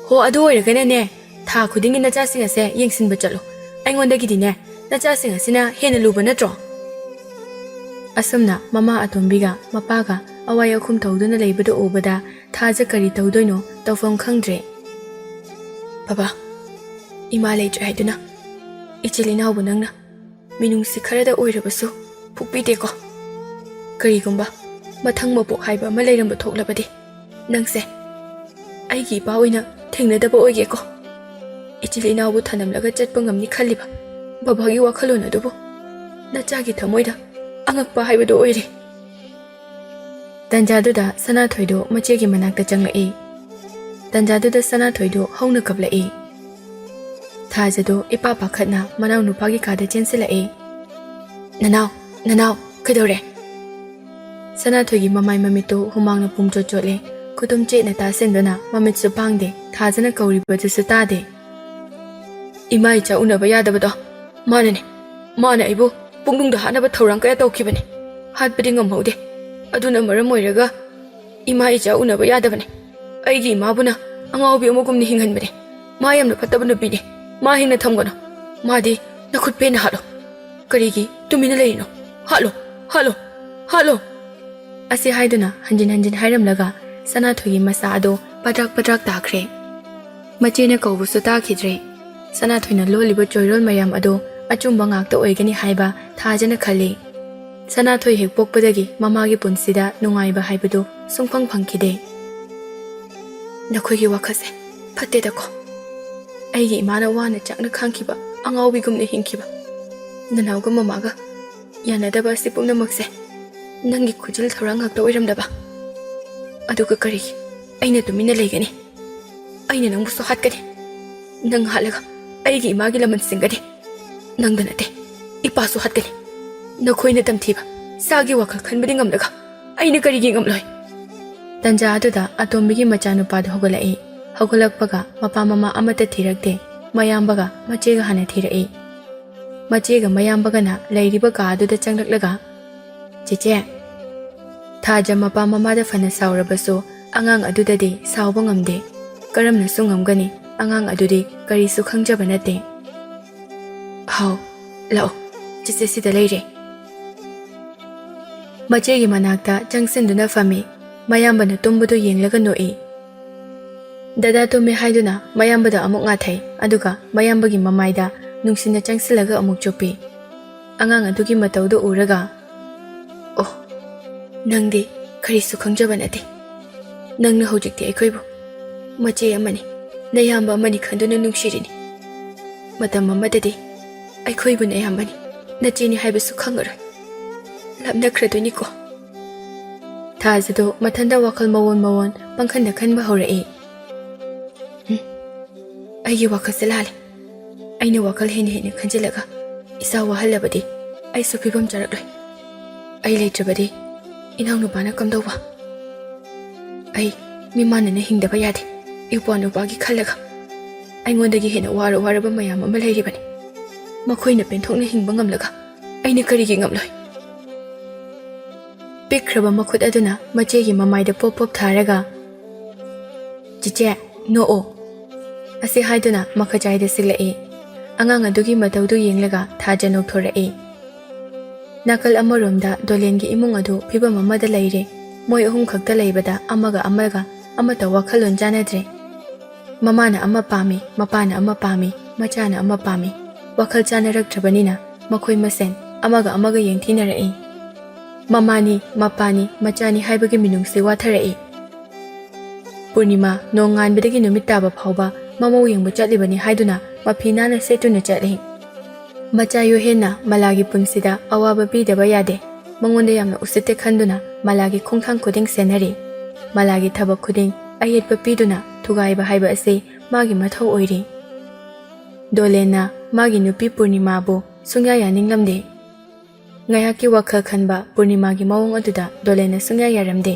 ꯍꯣ ꯑꯗꯨ ꯑꯣꯏꯔꯒꯅꯅꯦ ꯊꯥ ꯈꯨꯗꯤꯡꯒꯤ ꯅꯆꯥꯁꯤꯡ ꯑꯁꯦ ꯌꯦꯡꯁꯤꯟꯕ ꯆꯠꯂꯣ ꯑꯩꯉꯣꯟꯗꯒꯤꯗꯤꯅꯦ ꯅꯆꯥꯁꯤꯡ ꯑꯁꯤꯅ ꯍꯦꯟꯅ ꯂꯨꯕ ꯅꯠꯇ꯭ꯔꯣ ꯑꯁꯨꯝꯅ ꯃꯃꯥ ꯑꯇꯣꯝꯕꯤꯒ ꯃꯄꯥꯒ ꯑꯋꯥꯏ ꯑꯈꯨꯝ ꯇꯧꯗꯨꯅ ꯂꯩꯕꯗꯨ ꯎꯕꯗ ꯊꯥꯖ ꯀꯔꯤ ꯇꯧꯗꯣꯏꯅꯣ ꯇꯧꯐꯝ ꯈꯪꯗ꯭ꯔꯦ ꯕꯕꯥ ꯏꯃꯥ ꯂꯩꯇ꯭ꯔꯦ ꯍꯥꯏꯗꯨꯅ ꯏꯆꯤꯜ ꯏꯅꯥꯎꯕꯨ ꯅꯪꯅ ꯃꯤꯅꯨꯡꯁꯤ ꯈꯔꯗ ꯑꯣꯏꯔꯕꯁꯨ ꯐꯨꯛꯄꯤꯗꯦꯀꯣ ꯀꯔꯤꯒꯨꯝꯕ ꯃꯊꯪ ꯃꯄꯣꯛ ꯍꯥꯏꯕ ꯑꯃ ꯂꯩꯔꯝꯕ ꯊꯣꯛꯂꯕꯗꯤ ꯅꯪꯁꯦ ꯑꯩꯒꯤ ꯏꯄꯥ ꯑꯣꯏꯅ ꯊꯦꯡꯅꯗꯕ ꯑꯣꯏꯒꯦꯀꯣ ꯏꯆꯤꯜ ꯏꯅꯥꯎꯕꯨ ꯊꯅꯝꯂꯒ ꯆꯠꯄ ꯉꯝꯅꯤ ꯈꯜꯂꯤꯕ ꯕꯕꯥꯒꯤ ꯋꯥꯈꯜꯂꯣꯟ ꯑꯗꯨꯕꯨ ꯅꯆꯥꯒꯤ ꯊꯃꯣꯏꯗ ꯑꯉꯛꯄ ꯍꯥꯏꯕꯗꯨ ꯑꯣꯏꯔꯦ ꯇꯟꯖꯥꯗꯨꯗ ꯁꯅꯥꯊꯣꯏꯗꯨ ꯃꯆꯦꯒꯤ ꯃꯅꯥꯛꯇ ꯆꯪꯂꯛꯏ ꯇꯟꯖꯥꯗꯨꯗ ꯁꯅꯥꯊꯣꯏꯗꯨ ꯍꯧꯅ ꯀꯞꯂꯛꯏ ꯊꯥꯖꯗꯨ ꯏꯄꯥ ꯄꯥꯈꯠꯅ ꯃꯅꯥꯎ ꯅꯨꯄꯥꯒꯤ ꯀꯥꯗ ꯆꯦꯟꯁꯤꯜꯂꯛꯏ ꯅꯅꯥꯎ ꯀꯩꯗꯧꯔꯦ ꯁꯅꯥꯊꯣꯏꯒꯤ ꯃꯃꯥꯏ ꯃꯃꯤꯠꯇꯨ ꯍꯨꯃꯥꯡꯅ ꯄꯨꯡꯆꯣꯠ ꯆꯣꯠꯂꯦ ꯈꯨꯇꯨꯝ ꯆꯦꯠꯅ ꯇꯥꯁꯤꯟꯗꯨꯅ ꯃꯃꯤꯠꯁꯨ ꯄꯥꯡꯗꯦ ꯊꯥꯖꯅ ꯀꯧꯔꯤꯕꯗꯨꯁꯨ ꯇꯥꯗꯦ ꯏꯃꯥ ꯏꯆꯥ ꯎꯅꯕ ꯌꯥꯗꯕꯗꯣ ꯃꯥꯅ ꯑꯩꯕꯨ ꯄꯨꯛꯅꯨꯡꯗ ꯍꯥꯠꯅꯕ ꯊꯧꯔꯥꯡ ꯀꯌꯥ ꯇꯧꯈꯤꯕꯅꯤ ꯍꯥꯠꯄꯗꯤ ꯉꯝꯍꯧꯗꯦ ꯑꯗꯨꯅ ꯃꯔꯝ ꯑꯣꯏꯔꯒ ꯏꯃꯥ ꯏꯆꯥ ꯎꯅꯕ ꯌꯥꯗꯕꯅꯤ ꯑꯩꯒꯤ ꯏꯃꯥꯕꯨꯅ ꯑꯉꯥꯎꯕꯤ ꯑꯃꯒꯨꯝꯅ ꯍꯤꯡꯍꯟꯕꯅꯤ ꯃꯥ ꯌꯥꯝꯅ ꯐꯠꯇꯕ ꯅꯨꯄꯤꯅꯤ ꯃꯥ ꯍꯤꯡꯅ ꯊꯝꯒꯅꯨ ꯃꯥꯗꯤ ꯅꯈꯨꯠ ꯄꯦꯟꯅ ꯍꯥꯠꯂꯣ ꯀꯔꯤꯒꯤ ꯇꯨꯃꯤꯟꯅ ꯂꯩꯔꯤꯅꯣ ꯍꯥꯠꯂꯣ ꯑꯁꯤ ꯍꯥꯏꯗꯨꯅ ꯍꯟꯖꯤꯟ ꯍꯟꯖꯤꯟ ꯍꯥꯏꯔꯝꯂꯒ ꯁꯅꯥꯊꯣꯏꯒꯤ ꯃꯆꯥ ꯑꯗꯨ ꯄꯗ꯭ꯔꯥꯛ ꯇꯥꯈ꯭ꯔꯦ ꯃꯆꯦꯅ ꯀꯧꯕꯁꯨ ꯇꯥꯈꯤꯗ꯭ꯔꯦ ꯁꯅꯥꯊꯣꯏꯅ ꯂꯣꯜꯂꯤꯕ ꯆꯣꯏꯔꯣꯜ ꯃꯌꯥꯝ ꯑꯗꯨ ꯑꯆꯨꯝꯕ ꯉꯥꯛꯇ ꯑꯣꯏꯒꯅꯤ ꯍꯥꯏꯕ ꯊꯥꯖꯅ ꯈꯜꯂꯤ ꯁꯅꯥꯊꯣꯏ ꯍꯦꯛ ꯄꯣꯛꯄꯗꯒꯤ ꯃꯃꯥꯒꯤ ꯄꯨꯟꯁꯤꯗ ꯅꯨꯡꯉꯥꯏꯕ ꯍꯥꯏꯕꯗꯨ ꯁꯨꯡꯐꯪ ꯐꯪꯈꯤꯗꯦ ꯅꯈꯣꯏꯒꯤ ꯋꯥꯈꯜꯁꯦ ꯐꯠꯇꯦꯗꯀꯣ ꯑꯩꯒꯤ ꯏꯃꯥꯅ ꯋꯥꯅ ꯆꯥꯛꯅ ꯈꯥꯡꯈꯤꯕ ꯑꯉꯥꯎꯕꯤꯒꯨꯝꯅ ꯍꯤꯡꯈꯤꯕ ꯅꯅꯥꯎꯒ ꯃꯃꯥꯒ ꯌꯥꯅꯗꯕ ꯑꯁꯤ ꯄꯨꯝꯅꯃꯛꯁꯦ ꯅꯪꯒꯤ ꯈꯨꯖꯤꯜ ꯊꯧꯔꯥꯡ ꯉꯥꯛꯇ ꯑꯣꯏꯔꯝꯗꯕ ꯑꯗꯨꯒ ꯀꯔꯤꯒꯤ ꯑꯩꯅ ꯇꯨꯃꯤꯟꯅ ꯂꯩꯒꯅꯤ ꯑꯩꯅ ꯅꯪꯕꯨꯁꯨ ꯍꯥꯠꯀꯅꯤ ꯅꯪ ꯍꯥꯠꯂꯒ ꯑꯩꯒꯤ ꯏꯃꯥꯒꯤ ꯂꯃꯟ ꯁꯤꯡꯒꯅꯤ ꯅꯪꯗ ꯅꯠꯇꯦ ꯏꯄꯥꯁꯨ ꯍꯥꯠꯀꯅꯤ ꯅꯈꯣꯏꯅ ꯇꯝꯊꯤꯕ ꯆꯥꯒꯤ ꯋꯥꯈꯜ ꯈꯟꯕꯗꯤ ꯉꯝꯂꯒ ꯑꯩꯅ ꯀꯔꯤꯒꯤ ꯉꯝꯂꯣꯏ ꯇꯟꯖꯥ ꯑꯗꯨꯗ ꯑꯇꯣꯝꯕꯤꯒꯤ ꯃꯆꯥꯅꯨꯄꯥꯗꯨ ꯍꯧꯒꯠꯂꯛꯏ ꯍꯧꯒꯠꯂꯛꯄꯒ ꯃꯄꯥ ꯃꯃꯥ ꯑꯃꯠꯇ ꯊꯤꯔꯛꯇꯦ ꯃꯌꯥꯝꯕꯒ ꯃꯆꯦꯒ ꯍꯥꯟꯅ ꯊꯤꯔꯛꯏ ꯃꯆꯦꯒ ꯃꯌꯥꯝꯕꯒꯅ ꯂꯩꯔꯤꯕ ꯀꯥ ꯑꯗꯨꯗ ꯆꯪꯂꯛꯂꯒ ꯆꯦꯆꯦ ꯊꯥꯖ ꯃꯄꯥ ꯃꯃꯥꯗ ꯐꯅ ꯁꯥꯎꯔꯕꯁꯨ ꯑꯉꯥꯡ ꯑꯗꯨꯗꯗꯤ ꯁꯥꯎꯕ ꯉꯝꯗꯦ ꯀꯔꯝꯅꯁꯨ ꯉꯝꯒꯅꯤ ꯑꯉꯥꯡ ꯑꯗꯨꯗꯤ ꯀꯔꯤꯁꯨ ꯈꯪꯖꯕ ꯅꯠꯇꯦ ꯍꯥꯎ ꯂꯥꯛꯑꯣ ꯆꯦꯆꯦ ꯁꯤꯗ ꯂꯩꯔꯦ ꯃꯆꯦꯒꯤ ꯃꯅꯥꯛꯇ ꯆꯪꯁꯤꯟꯗꯨꯅ ꯐꯝꯃꯤ ꯃꯌꯥꯝꯕꯅ ꯇꯨꯝꯕꯗꯨ ꯌꯦꯡꯂꯒ ꯅꯣꯛꯏ ꯗꯗꯥ ꯇꯨꯝꯃꯦ ꯍꯥꯏꯗꯨꯅ ꯃꯌꯥꯝꯕꯗ ꯑꯃꯨꯛ ꯉꯥꯊꯩ ꯑꯗꯨꯒ ꯃꯌꯥꯝꯕꯒꯤ ꯃꯃꯥꯏꯗ ꯅꯨꯡꯁꯤꯅ ꯆꯪꯁꯤꯜꯂꯒ ꯑꯃꯨꯛ ꯆꯨꯞꯄꯤ ꯑꯉꯥꯡ ꯑꯗꯨꯒꯤ ꯃꯇꯧꯗꯨ ꯎꯔꯒ ꯑꯣ ꯅꯪꯗꯤ ꯀꯔꯤꯁꯨ ꯈꯪꯖꯕ ꯅꯠꯇꯦ ꯅꯪꯅ ꯍꯧꯖꯤꯛꯇꯤ ꯑꯩꯈꯣꯏꯕꯨ ꯃꯆꯦ ꯑꯃꯅꯤ ꯅꯌꯥꯝꯕ ꯑꯃꯅꯤ ꯈꯟꯗꯨꯅ ꯅꯨꯡꯁꯤꯔꯤꯅꯤ ꯃꯇꯝ ꯑꯃꯗꯗꯤ ꯑꯩꯈꯣꯏꯕꯨ ꯅꯌꯥꯝꯕꯅꯤ ꯅꯆꯦꯅꯤ ꯍꯥꯏꯕꯁꯨ ꯈꯪꯉꯔꯣꯏ ꯂꯥꯞꯅꯈ꯭ꯔꯗꯣꯏꯅꯤꯀꯣ ꯊꯥꯖꯗꯣ ꯃꯊꯟꯇ ꯋꯥꯈꯜ ꯃꯑꯣꯟ ꯄꯪꯈꯟꯗ ꯈꯟꯕ ꯍꯧꯔꯛꯏ ꯑꯩꯒꯤ ꯋꯥꯈꯜꯁꯦ ꯂꯥꯜꯂꯦ ꯑꯩꯅ ꯋꯥꯈꯜ ꯍꯦꯟꯅ ꯈꯟꯖꯤꯜꯂꯒ ꯏꯁꯥ ꯋꯥꯍꯜꯂꯕꯗꯤ ꯑꯩꯁꯨ ꯐꯤꯕꯝ ꯆꯥꯔꯛꯂꯣꯏ ꯑꯩ ꯂꯩꯇ꯭ꯔꯕꯗꯤ ꯏꯅꯥꯎꯅꯨꯄꯥꯅ ꯀꯝꯗꯧꯕ ꯑꯩ ꯃꯤꯃꯥꯟꯅꯅ ꯍꯤꯡꯗꯕ ꯌꯥꯗꯦ ꯏꯄ꯭ꯋꯥ ꯅꯨꯄꯥꯒꯤ ꯈꯜꯂꯒ ꯑꯩꯉꯣꯟꯗꯒꯤ ꯍꯦꯟꯅ ꯋꯥꯔꯕ ꯃꯌꯥꯝ ꯑꯃ ꯂꯩꯔꯤꯕꯅꯤ ꯃꯈꯣꯏꯅ ꯄꯦꯟꯊꯣꯛꯅ ꯍꯤꯡꯕ ꯉꯝꯂꯒ ꯑꯩꯅ ꯀꯔꯤꯒꯤ ꯉꯝꯂꯣꯏ ꯄꯤꯛꯈ꯭ꯔꯕ ꯃꯈꯨꯠ ꯑꯗꯨꯅ ꯃꯆꯦꯒꯤ ꯃꯃꯥꯏꯗ ꯄꯣꯞ ꯄꯣꯞ ꯊꯥꯔꯒ ꯆꯤꯆꯦ ꯅꯣꯛꯑꯣ ꯑꯁꯤ ꯍꯥꯏꯗꯨꯅ ꯃꯈꯖꯥꯏꯗ ꯁꯤꯜꯂꯛꯏ ꯑꯉꯥꯡ ꯑꯗꯨꯒꯤ ꯃꯇꯧꯗꯨ ꯌꯦꯡꯂꯒ ꯊꯥꯖ ꯅꯣꯛꯊꯣꯔꯛꯏ ꯅꯥꯀꯜ ꯑꯃꯔꯣꯝꯗ ꯗꯣꯂꯦꯟꯒꯤ ꯏꯃꯨꯡ ꯑꯗꯨ ꯐꯤꯕꯝ ꯑꯃꯗ ꯂꯩꯔꯦ ꯃꯣꯏ ꯑꯍꯨꯝ ꯈꯛꯇ ꯂꯩꯕꯗ ꯑꯃꯒ ꯑꯃꯠꯇ ꯋꯥꯈꯜꯂꯣꯟ ꯆꯥꯟꯅꯗ꯭ꯔꯦ ꯃꯃꯥꯅ ꯑꯃ ꯄꯥꯝꯃꯤ ꯃꯄꯥꯅ ꯑꯃ ꯄꯥꯝꯃꯤ ꯃꯆꯥꯅ ꯑꯃ ꯄꯥꯝꯃꯤ ꯋꯥꯈꯜ ꯆꯥꯟꯅꯔꯛꯇ꯭ꯔꯕꯅꯤꯅ ꯃꯈꯣꯏ ꯃꯁꯦꯟ ꯑꯃꯒ ꯌꯦꯡꯊꯤꯅꯔꯛꯏ ꯃꯃꯥꯅꯤ ꯃꯄꯥꯅꯤ ꯃꯆꯥꯅꯤ ꯍꯥꯏꯕꯒꯤ ꯃꯤꯅꯨꯡꯁꯤ ꯋꯥꯊꯔꯛꯏ ꯄꯨꯔꯅꯤꯃꯥ ꯅꯣꯡ ꯉꯥꯟꯕꯗꯒꯤ ꯅꯨꯃꯤꯠ ꯇꯥꯕ ꯐꯥꯎꯕ ꯃꯃꯧ ꯌꯦꯡꯕ ꯆꯠꯂꯤꯕꯅꯤ ꯍꯥꯏꯗꯨꯅ ꯃꯐꯤ ꯅꯥꯟꯅ ꯁꯦꯠꯇꯨꯅ ꯆꯠꯂꯤ ꯃꯆꯥ ꯌꯣꯍꯦꯟꯅ ꯃꯂꯥꯒꯤ ꯄꯨꯟꯁꯤꯗ ꯑꯋꯥꯕ ꯄꯤꯗꯕ ꯌꯥꯗꯦ ꯃꯉꯣꯟꯗ ꯌꯥꯝꯅ ꯎꯁꯤꯠꯇꯦ ꯈꯟꯗꯨꯅ ꯃꯂꯥꯒꯤ ꯈꯣꯡꯊꯥꯡ ꯈꯨꯗꯤꯡ ꯁꯦꯟꯅꯔꯤ ꯃꯂꯥꯒꯤ ꯊꯕꯛ ꯈꯨꯗꯤꯡ ꯑꯌꯦꯠꯄ ꯄꯤꯗꯨꯅ ꯊꯨꯒꯥꯏꯕ ꯍꯥꯏꯕ ꯑꯁꯤ ꯃꯥꯒꯤ ꯃꯊꯧ ꯑꯣꯏꯔꯤ ꯗꯣꯂꯦꯟꯅ ꯃꯥꯒꯤ ꯅꯨꯄꯤ ꯄꯨꯔꯅꯤꯃꯥꯕꯨ ꯁꯨꯡꯌꯥ ꯌꯥꯅꯤꯡꯂꯝꯗꯦ ꯉꯥꯏꯍꯥꯛꯀꯤ ꯋꯥꯈꯜ ꯈꯟꯕ ꯄꯨꯔꯅꯤꯃꯥꯒꯤ ꯃꯑꯣꯡ ꯑꯗꯨꯗ ꯗꯣꯂꯦꯟꯅ ꯁꯨꯡꯌꯥ ꯌꯥꯔꯝꯗꯦ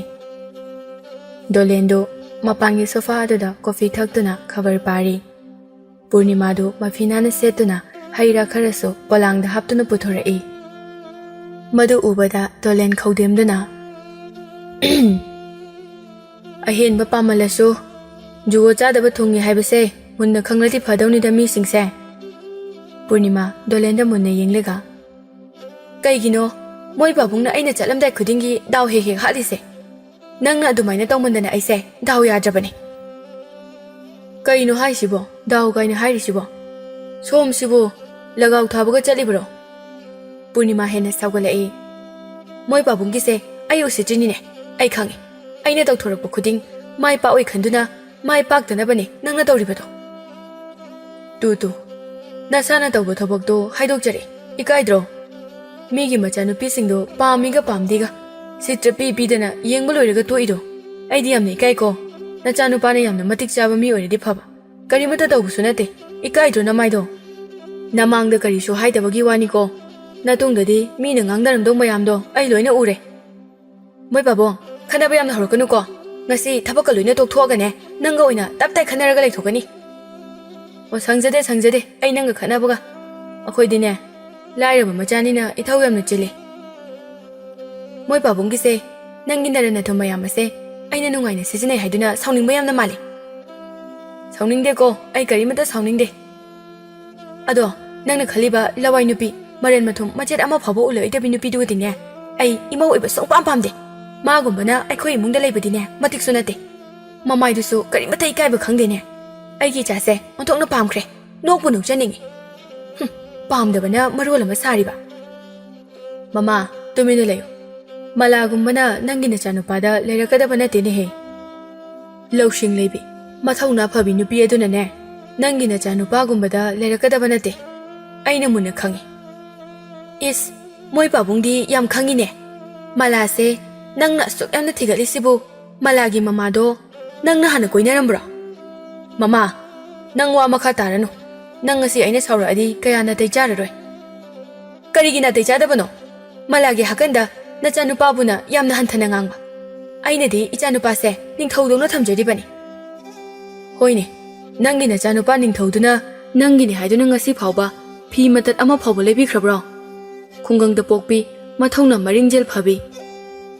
ꯗꯣꯂꯦꯟꯗꯨ ꯃꯄꯥꯟꯒꯤ ꯁꯣꯐꯥ ꯑꯗꯨꯗ ꯀꯣꯐꯤ ꯊꯛꯇꯨꯅ ꯈꯕꯔ ꯄꯥꯔꯤ ꯄꯨꯔꯅꯤꯃꯥꯗꯨ ꯃꯐꯤ ꯅꯥꯟꯅ ꯁꯦꯠꯇꯨꯅ ꯍꯩ ꯔꯥ ꯈꯔꯁꯨ ꯄꯣꯂꯥꯡꯗ ꯍꯥꯞꯇꯨꯅ ꯄꯨꯊꯣꯔꯛꯏ ꯃꯗꯨ ꯎꯕꯗ ꯗꯣꯂꯦꯟ ꯈꯧꯗꯦꯝꯗꯨꯅ ꯑꯍꯦꯟꯕ ꯄꯥꯝꯃꯜꯂꯁꯨ ꯖꯨꯒꯣꯠ ꯆꯥꯗꯕ ꯊꯨꯡꯉꯤ ꯍꯥꯏꯕꯁꯦ ꯃꯨꯟꯅ ꯈꯪꯂꯗꯤ ꯐꯗꯧꯅꯤꯗ ꯃꯤꯁꯤꯡꯁꯦ ꯄꯨꯔꯅꯤꯃꯥ ꯗꯣꯂꯦꯟꯗ ꯃꯨꯟꯅ ꯌꯦꯡꯂꯒ ꯀꯩꯒꯤꯅꯣ ꯃꯣꯏ ꯄꯥꯕꯨꯡꯅ ꯑꯩꯅ ꯆꯠꯂꯝꯗꯥꯏ ꯈꯨꯗꯤꯡꯒꯤ ꯗꯥꯎ ꯍꯦꯛ ꯍꯥꯠꯂꯤꯁꯦ ꯅꯪꯅ ꯑꯗꯨꯃꯥꯏꯅ ꯇꯧꯃꯟꯗꯅ ꯑꯩꯁꯦ ꯗꯥꯎ ꯌꯥꯗ꯭ꯔꯕꯅꯤ ꯀꯩꯅꯣ ꯍꯥꯏꯁꯤꯕꯣ ꯗꯥꯎ ꯀꯥꯏꯅ ꯍꯥꯏꯔꯤꯁꯤꯕꯣ ꯁꯣꯝꯁꯤꯕꯨ ꯂꯒꯥꯎ ꯊꯥꯕꯒ ꯆꯠꯂꯤꯕ꯭ꯔꯣ ꯄꯨꯔꯅꯤꯃꯥ ꯍꯦꯟꯅ ꯁꯥꯎꯒꯠꯂꯛꯏ ꯃꯣꯏ ꯄꯥꯕꯨꯡꯒꯤꯁꯦ ꯑꯩ ꯎꯁꯤꯠꯇ꯭ꯔꯤꯅꯤꯅꯦ ꯑꯩ ꯈꯪꯉꯤ ꯑꯩꯅ ꯇꯧꯊꯣꯔꯛꯄ ꯈꯨꯗꯤꯡ ꯃꯥꯏ ꯄꯥꯛꯑꯣꯏ ꯈꯟꯗꯨꯅ ꯃꯥꯏ ꯄꯥꯛꯇꯅꯕꯅꯦ ꯅꯪꯅ ꯇꯧꯔꯤꯕꯗꯣ ꯇꯨ ꯅꯁꯥꯅ ꯇꯧꯕ ꯊꯕꯛꯇꯣ ꯍꯥꯏꯗꯣꯛꯆꯔꯦ ꯏꯀꯥꯏꯗ꯭ꯔꯣ ꯃꯤꯒꯤ ꯃꯆꯥꯅꯨꯄꯤꯁꯤꯡꯗꯣ ꯄꯥꯝꯃꯤꯒ ꯄꯥꯝꯗꯦꯒ ꯁꯤꯠꯇ꯭ꯔ ꯄꯤꯗꯅ ꯌꯦꯡꯕ ꯂꯣꯏꯔꯒ ꯇꯣꯛꯏꯗꯣ ꯑꯩꯗꯤ ꯌꯥꯝꯅ ꯏꯀꯥꯏꯀꯣ ꯅꯆꯥꯅꯨꯄꯥꯅ ꯌꯥꯝꯅ ꯃꯇꯤꯛ ꯆꯥꯕ ꯃꯤ ꯑꯣꯏꯔꯗꯤ ꯐꯕ ꯀꯔꯤꯃꯠꯇ ꯇꯧꯕꯁꯨ ꯅꯠꯇꯦ ꯏꯀꯥꯏꯗ꯭ꯔꯣ ꯅꯃꯥꯏꯗꯣ ꯅꯃꯥꯡꯗ ꯀꯔꯤꯁꯨ ꯍꯥꯏꯗꯕꯒꯤ ꯋꯥꯅꯤꯀꯣ ꯅꯇꯨꯡꯗꯗꯤ ꯃꯤꯅ ꯉꯥꯡꯅꯔꯝꯗꯧ ꯃꯌꯥꯝꯗꯣ ꯑꯩ ꯂꯣꯏꯅ ꯎꯔꯦ ꯃꯣꯏ ꯄꯥꯕꯨꯡ ꯈꯟꯅꯕ ꯌꯥꯝꯅ ꯍꯧꯔꯛꯀꯅꯨꯀꯣ ꯉꯁꯤ ꯊꯕꯛꯀ ꯂꯣꯏꯅ ꯇꯣꯛꯊꯣꯛꯑꯒꯅꯦ ꯅꯪꯒ ꯑꯣꯏꯅ ꯇꯞ ꯇꯥꯏ ꯈꯟꯅꯔꯒ ꯂꯩꯊꯣꯛꯀꯅꯤ ꯑꯣ ꯁꯪꯖꯗꯦ ꯑꯩ ꯅꯪꯒ ꯈꯠꯅꯕꯒ ꯑꯩꯈꯣꯏꯗꯤꯅꯦ ꯂꯥꯏꯔꯕ ꯃꯆꯥꯅꯤꯅ ꯏꯊꯧ ꯌꯥꯝꯅ ꯆꯤꯜꯂꯤ ꯃꯣꯏ ꯄꯥꯕꯨꯡꯒꯤꯁꯦ ꯅꯪꯒꯤ ꯅꯔꯟ ꯅꯊꯨꯝ ꯃꯌꯥꯝ ꯑꯁꯦ ꯑꯩꯅ ꯅꯨꯡꯉꯥꯏꯅ ꯁꯤꯖꯤꯟꯅꯩ ꯍꯥꯏꯗꯨꯅ ꯁꯥꯎꯅꯤꯡꯕ ꯌꯥꯝꯅ ꯃꯥꯜꯂꯤ ꯁꯥꯎꯅꯤꯡꯗꯦꯀꯣ ꯑꯩ ꯀꯔꯤꯃꯠꯇ ꯁꯥꯎꯅꯤꯡꯗꯦ ꯑꯗꯣ ꯅꯪꯅ ꯈꯜꯂꯤꯕ ꯂꯋꯥꯏ ꯅꯨꯄꯤ ꯃꯔꯟ ꯃꯊꯨꯝ ꯃꯆꯦꯠ ꯑꯃ ꯐꯥꯎꯕ ꯎꯠꯂꯣꯏꯗꯕꯤ ꯅꯨꯄꯤꯗꯨꯒꯗꯤꯅꯦ ꯑꯩ ꯏꯃꯧ ꯑꯣꯏꯕ ꯁꯨꯡꯄꯥꯝ ꯄꯥꯝꯗꯦ ꯃꯥꯒꯨꯝꯕꯅ ꯑꯩꯈꯣꯏ ꯏꯃꯨꯡꯗ ꯂꯩꯕꯗꯤꯅꯦ ꯃꯇꯤꯛꯁꯨ ꯅꯠꯇꯦ ꯃꯃꯥꯏꯗꯨꯁꯨ ꯀꯔꯤꯃꯠꯇ ꯏꯀꯥꯏꯕ ꯈꯪꯗꯦꯅꯦ ꯑꯩꯒꯤ ꯏꯆꯥꯁꯦ ꯑꯣꯟꯊꯣꯛꯅ ꯄꯥꯝꯈ꯭ꯔꯦ ꯅꯣꯛꯄꯨ ꯅꯣꯛꯆꯅꯤꯡꯉꯤ ꯄꯥꯝꯗꯕꯅ ꯃꯔꯣꯜ ꯑꯃ ꯁꯥꯔꯤꯕ ꯃꯃꯥ ꯇꯨꯃꯤꯟꯅ ꯂꯩꯌꯨ ꯃꯂꯥꯒꯨꯝꯕꯅ ꯅꯪꯒꯤ ꯅꯆꯥꯅꯨꯄꯥꯗ ꯂꯩꯔꯛꯀꯗꯕ ꯅꯠꯇꯦꯅꯦꯍꯦ ꯂꯧꯁꯤꯡ ꯂꯩꯕꯤ ꯃꯊꯧꯅꯥ ꯐꯕꯤ ꯅꯨꯄꯤ ꯑꯗꯨꯅꯅꯦ ꯅꯪꯒꯤ ꯅꯆꯥꯅꯨꯄꯥꯒꯨꯝꯕꯗ ꯂꯩꯔꯛꯀꯗꯕ ꯅꯠꯇꯦ ꯑꯩꯅ ꯃꯨꯟꯅ ꯈꯪꯉꯤ ꯏꯁ ꯃꯣꯏ ꯄꯥꯕꯨꯡꯗꯤ ꯌꯥꯝ ꯈꯪꯉꯤꯅꯦ ꯃꯂꯥꯁꯦ ꯅꯪꯅ ꯑꯁꯨꯛ ꯌꯥꯝꯅ ꯊꯤꯒꯠꯂꯤꯁꯤꯕꯨ ꯃꯂꯥꯒꯤ ꯃꯃꯥꯗꯣ ꯅꯪꯅ ꯍꯥꯟꯅ ꯀꯣꯏꯅꯔꯝꯕ꯭ꯔꯣ ꯃꯃꯥ ꯅꯪ ꯋꯥ ꯃꯈꯥ ꯇꯥꯔꯅꯨ ꯅꯪ ꯉꯁꯤ ꯑꯩꯅ ꯁꯥꯎꯔꯛꯑꯗꯤ ꯀꯌꯥ ꯅꯥꯇꯩ ꯆꯥꯔꯔꯣꯏ ꯀꯔꯤꯒꯤ ꯅꯥꯇꯩ ꯆꯥꯗꯕꯅꯣ ꯃꯂꯥꯒꯤ ꯍꯥꯀꯟꯗ ꯅꯆꯥꯅꯨꯄꯥꯕꯨꯅ ꯌꯥꯝꯅ ꯍꯟꯊꯅ ꯉꯥꯡꯕ ꯑꯩꯅꯗꯤ ꯏꯆꯥꯅꯨꯄꯥꯁꯦ ꯅꯤꯡꯊꯧꯗꯧꯅ ꯊꯝꯖꯔꯤꯕꯅꯤ ꯍꯣꯏꯅꯦ ꯅꯪꯒꯤ ꯅꯆꯥꯅꯨꯄꯥ ꯅꯤꯡꯊꯧꯗꯨꯅ ꯅꯪꯒꯤꯅꯤ ꯍꯥꯏꯗꯨꯅ ꯉꯁꯤ ꯐꯥꯎꯕ ꯐꯤ ꯃꯇꯠ ꯑꯃ ꯐꯥꯎꯕ ꯂꯩꯕꯤꯈ꯭ꯔꯕ꯭ꯔꯣ ꯈꯨꯡꯒꯪꯗ ꯄꯣꯛꯄꯤ ꯃꯊꯧꯅ ꯃꯔꯤꯡꯖꯦꯜ ꯐꯕꯤ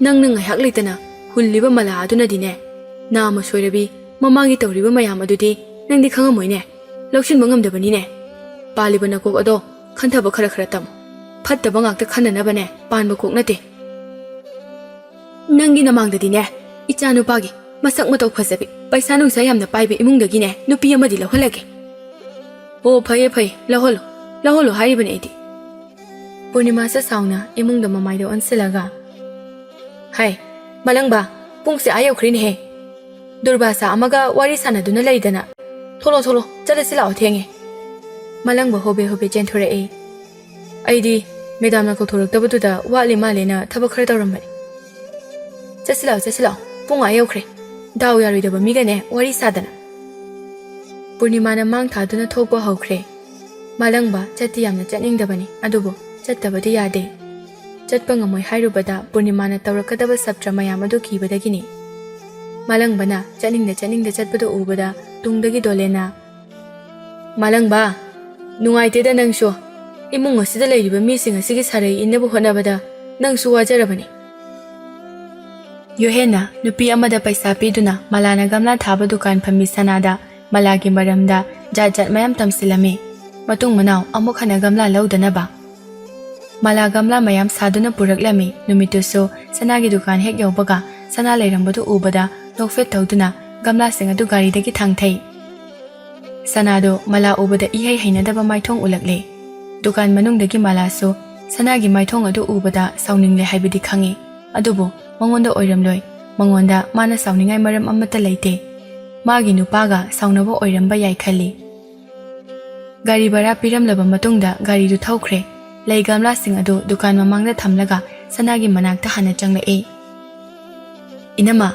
ꯅꯪꯅ ꯉꯥꯏꯍꯥꯛ ꯂꯩꯇꯅ ꯍꯨꯜꯂꯤꯕ ꯃꯂꯥ ꯑꯗꯨꯅꯗꯤꯅꯦ ꯅꯥꯃ ꯁꯣꯏꯔꯕꯤ ꯃꯃꯥꯒꯤ ꯇꯧꯔꯤꯕ ꯃꯌꯥꯝ ꯑꯗꯨꯗꯤ ꯅꯪꯗꯤ ꯈꯪꯉꯝꯃꯣꯏꯅꯦ ꯂꯧꯁꯤꯟꯕ ꯉꯝꯗꯕꯅꯤꯅꯦ ꯄꯥꯜꯂꯤꯕ ꯅꯀꯣꯛ ꯑꯗꯣ ꯈꯟꯊꯕ ꯈꯔ ꯇꯝꯃꯨ ꯐꯠꯇꯕ ꯉꯥꯛꯇ ꯈꯟꯅꯅꯕꯅꯦ ꯄꯥꯟꯕ ꯀꯣꯛ ꯅꯠꯇꯦ ꯅꯪꯒꯤ ꯅꯃꯥꯡꯗꯗꯤꯅꯦ ꯏꯆꯥꯅꯨꯄꯥꯒꯤ ꯃꯁꯛ ꯃꯇꯧ ꯐꯖꯕꯤ ꯄꯩꯁꯥ ꯅꯨꯡꯁꯥ ꯌꯥꯝꯅ ꯄꯥꯏꯕ ꯏꯃꯨꯡꯗꯒꯤꯅꯦ ꯅꯨꯄꯤ ꯑꯃꯗꯤ ꯂꯧꯍꯜꯂꯒꯦ ꯑꯣ ꯐꯩꯌꯦ ꯂꯧꯍꯜꯂꯣ ꯍꯥꯏꯔꯤꯕꯅꯦ ꯑꯩꯗꯤ ꯄꯨꯔꯅꯤꯃꯥꯁꯦ ꯁꯥꯎꯅ ꯏꯃꯨꯡꯗ ꯃꯃꯥꯏꯗ ꯑꯣꯟꯁꯤꯜꯂꯒ ꯍꯥꯏ ꯃꯂꯪꯕ ꯄꯨꯡꯁꯦ ꯑꯥ ꯌꯧꯈ꯭ꯔꯤꯅꯦꯍꯦ ꯗꯨꯔꯕꯥꯁꯥ ꯑꯃꯒ ꯋꯥꯔꯤ ꯁꯥꯟꯅꯗꯨꯅ ꯂꯩꯗꯅ ꯊꯣꯂꯣ ꯆꯠꯂꯁꯤ ꯂꯥꯛꯑꯣ ꯊꯦꯡꯉꯦ ꯃꯂꯪꯕ ꯍꯣꯕꯦ ꯆꯦꯟꯊꯣꯔꯛꯏ ꯑꯩꯗꯤ ꯃꯦꯗꯥꯝꯅ ꯀꯧꯊꯣꯔꯛꯇꯕꯗꯨꯗ ꯋꯥꯠꯂꯤ ꯃꯥꯜꯂꯦꯅ ꯊꯕꯛ ꯈꯔ ꯇꯧꯔꯝꯕꯅꯤ ꯆꯠꯁꯤ ꯂꯥꯛꯑꯣ ꯄꯨꯡ ꯑꯥ ꯌꯧꯈ꯭ꯔꯦ ꯗꯥꯎ ꯌꯥꯔꯣꯏꯗꯕ ꯃꯤꯒꯅꯦ ꯋꯥꯔꯤ ꯁꯥꯗꯅ ꯄꯨꯔꯅꯤꯃꯥꯅ ꯃꯥꯡ ꯊꯥꯗꯨꯅ ꯊꯣꯛꯄ ꯍꯧꯈ꯭ꯔꯦ ꯃꯂꯪꯕ ꯆꯠꯇꯤ ꯌꯥꯝꯅ ꯆꯠꯅꯤꯡꯗꯕꯅꯤ ꯑꯗꯨꯕꯨ ꯆꯠꯇꯕꯗꯤ ꯌꯥꯗꯦ ꯆꯠꯄ ꯉꯝꯃꯣꯏ ꯍꯥꯏꯔꯨꯕꯗ ꯄꯨꯔꯅꯤꯃꯥꯅ ꯇꯧꯔꯛꯀꯗꯕ ꯁꯞꯇ꯭ꯔ ꯃꯌꯥꯝ ꯑꯗꯨ ꯀꯤꯕꯗꯒꯤꯅꯤ ꯃꯥꯂꯪꯕꯅ ꯆꯠꯅꯤꯡꯗ ꯆꯠꯄꯗꯣ ꯎꯕꯗ ꯇꯨꯡꯗꯒꯤ ꯗꯣꯂꯦꯟꯅ ꯃꯥꯂꯪꯕ ꯅꯨꯡꯉꯥꯏꯇꯦꯗ ꯅꯪꯁꯨ ꯏꯃꯨꯡ ꯑꯁꯤꯗ ꯂꯩꯔꯤꯕ ꯃꯤꯁꯤꯡ ꯑꯁꯤꯒꯤ ꯁꯥꯔꯩ ꯏꯟꯅꯕ ꯍꯣꯠꯅꯕꯗ ꯅꯪꯁꯨ ꯋꯥꯖꯔꯕꯅꯤ ꯌꯣꯍꯦꯟꯅ ꯅꯨꯄꯤ ꯑꯃꯗ ꯄꯩꯁꯥ ꯄꯤꯗꯨꯅ ꯃꯂꯥꯅ ꯒꯝꯂꯥ ꯊꯥꯕ ꯗꯨꯀꯥꯟ ꯐꯝꯕꯤ ꯁꯅꯥꯗ ꯃꯂꯥꯒꯤ ꯃꯔꯝꯗ ꯖꯥꯠ ꯃꯌꯥꯝ ꯇꯝꯁꯤꯜꯂꯝꯃꯤ ꯃꯇꯨꯡ ꯃꯅꯥꯎ ꯑꯃꯨꯛ ꯍꯟꯅ ꯒꯝꯂꯥ ꯂꯧꯗꯅꯕ ꯃꯂꯥ ꯒꯝꯂꯥ ꯃꯌꯥꯝ ꯁꯥꯗꯨꯅ ꯄꯨꯔꯛꯂꯝꯃꯤ ꯅꯨꯃꯤꯠꯇꯨꯁꯨ ꯁꯅꯥꯒꯤ ꯗꯨꯀꯥꯟ ꯍꯦꯛ ꯌꯧꯕꯒ ꯁꯅꯥ ꯂꯩꯔꯝꯕꯗꯨ ꯎꯕꯗ ꯅꯣꯛꯐꯦꯠ ꯇꯧꯗꯨꯅ ꯒꯝꯂꯥꯁꯤꯡ ꯑꯗꯨ ꯒꯥꯔꯤꯗꯒꯤ ꯊꯥꯡꯊꯩ ꯁꯅꯥꯗꯣ ꯃꯂꯥ ꯎꯕꯗ ꯏꯍꯩ ꯍꯩꯅꯗꯕ ꯃꯥꯏꯊꯣꯡ ꯎꯠꯂꯛꯂꯦ ꯗꯨꯀꯥꯟ ꯃꯅꯨꯡꯗꯒꯤ ꯃꯂꯥꯁꯨ ꯁꯅꯥꯒꯤ ꯃꯥꯏꯊꯣꯡ ꯑꯗꯨ ꯎꯕꯗ ꯁꯥꯎꯅꯤꯡꯂꯦ ꯍꯥꯏꯕꯗꯤ ꯈꯪꯉꯤ ꯑꯗꯨꯕꯨ ꯃꯉꯣꯟꯗ ꯑꯣꯏꯔꯝꯂꯣꯏ ꯃꯉꯣꯟꯗ ꯃꯥꯅ ꯁꯥꯎꯅꯤꯡꯉꯥꯏ ꯃꯔꯝ ꯑꯃꯠꯇ ꯂꯩꯇꯦ ꯃꯥꯒꯤ ꯅꯨꯄꯥꯒ ꯁꯥꯎꯅꯕ ꯑꯣꯏꯔꯝꯕ ꯌꯥꯏ ꯈꯜꯂꯤ ꯒꯥꯔꯤ ꯚꯔꯥ ꯄꯤꯔꯝꯂꯕ ꯃꯇꯨꯡꯗ ꯒꯥꯔꯤꯗꯨ ꯊꯧꯈ꯭ꯔꯦ ꯂꯩ ꯒꯝꯂꯥꯁꯤꯡ ꯑꯗꯨ ꯗꯨꯀꯥꯟ ꯃꯃꯥꯡꯗ ꯊꯝꯂꯒ ꯁꯅꯥꯒꯤ ꯃꯅꯥꯛꯇ ꯍꯥꯟꯅ ꯆꯪꯂꯛꯏ 이놈아,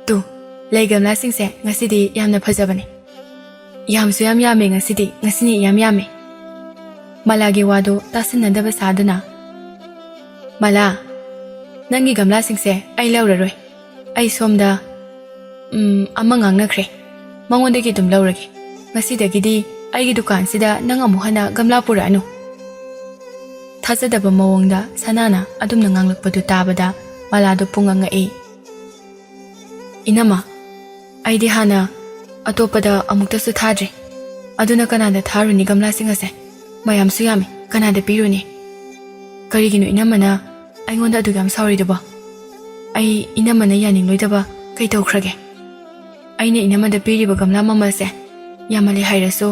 또 ꯂꯩ ꯒꯝꯂꯥꯁꯤꯡꯁꯦ ꯉꯁꯤꯗꯤ ꯌꯥꯝꯅ ꯐꯖꯕꯅꯦ. ꯌꯥꯝꯁꯨ ꯌꯥꯝ ꯌꯥꯝꯃꯦ ꯉꯁꯤꯗꯤ ꯌꯥꯝ ꯌꯥꯝꯃꯦ. ꯃꯂꯥꯒꯤ ꯋꯥꯗꯣ ꯇꯥꯁꯤꯟꯅꯗꯕ ꯁꯥꯗꯨꯅ ꯃꯂꯥ, ꯅꯪꯒꯤ ꯒꯝꯂꯥꯁꯤꯡꯁꯦ ꯑꯩ ꯂꯧꯔꯔꯣꯏ. ꯑꯩ ꯁꯣꯝꯗ ꯑꯃ ꯉꯥꯡꯅꯈ꯭ꯔꯦ. ꯃꯉꯣꯟꯗꯒꯤ ꯑꯗꯨꯝ ꯂꯧꯔꯒꯦ. ꯉꯁꯤꯗꯒꯤꯗꯤ ꯑꯩꯒꯤ ꯗꯨꯀꯥꯟꯁꯤꯗ ꯅꯪ ꯑꯃꯨꯛ ꯍꯟꯅ ꯒꯝꯂꯥ ꯄꯨꯔꯛꯑꯅꯨ. ꯊꯥꯖꯗꯕ ꯃꯑꯣꯡꯗ ꯁꯅꯥꯅ ꯑꯗꯨꯝꯅ ꯉꯥꯡꯂꯛꯄꯗꯨ ꯇꯥꯕꯗ ꯃꯂꯥꯗꯣ ꯄꯨꯡꯉꯛꯉꯛꯏ. 이놈아, ꯑꯩꯗꯤ ꯍꯥꯟꯅ ꯑꯇꯣꯞꯄꯗ ꯑꯃꯨꯛꯇꯁꯨ ꯊꯥꯗ꯭ꯔꯤ. ꯑꯗꯨꯅ ꯀꯅꯥꯗ ꯊꯥꯔꯨꯅꯤ ꯒꯝꯂꯥꯁꯤꯡ ꯑꯁꯦ? ꯃꯌꯥꯝꯁꯨ ꯌꯥꯝꯃꯤ. ꯀꯅꯥꯗ ꯄꯤꯔꯨꯅꯤ? ꯀꯔꯤꯒꯤꯅꯣ 이놈아ꯅ ꯑꯩꯉꯣꯟꯗ ꯑꯗꯨꯛ ꯌꯥꯝ ꯁꯥꯎꯔꯤꯗꯨꯕꯣ? ꯑꯩ 이놈아ꯅ ꯌꯥꯅꯤꯡꯂꯣꯏꯗꯕ ꯀꯩ ꯇꯧꯈ꯭ꯔꯒꯦ? ꯑꯩꯅ 이놈아ꯗ ꯄꯤꯔꯤꯕ ꯒꯝꯂꯥ ꯃꯃꯜꯁꯦ ꯌꯥꯝꯃꯜꯂꯦ ꯍꯥꯏꯔꯁꯨ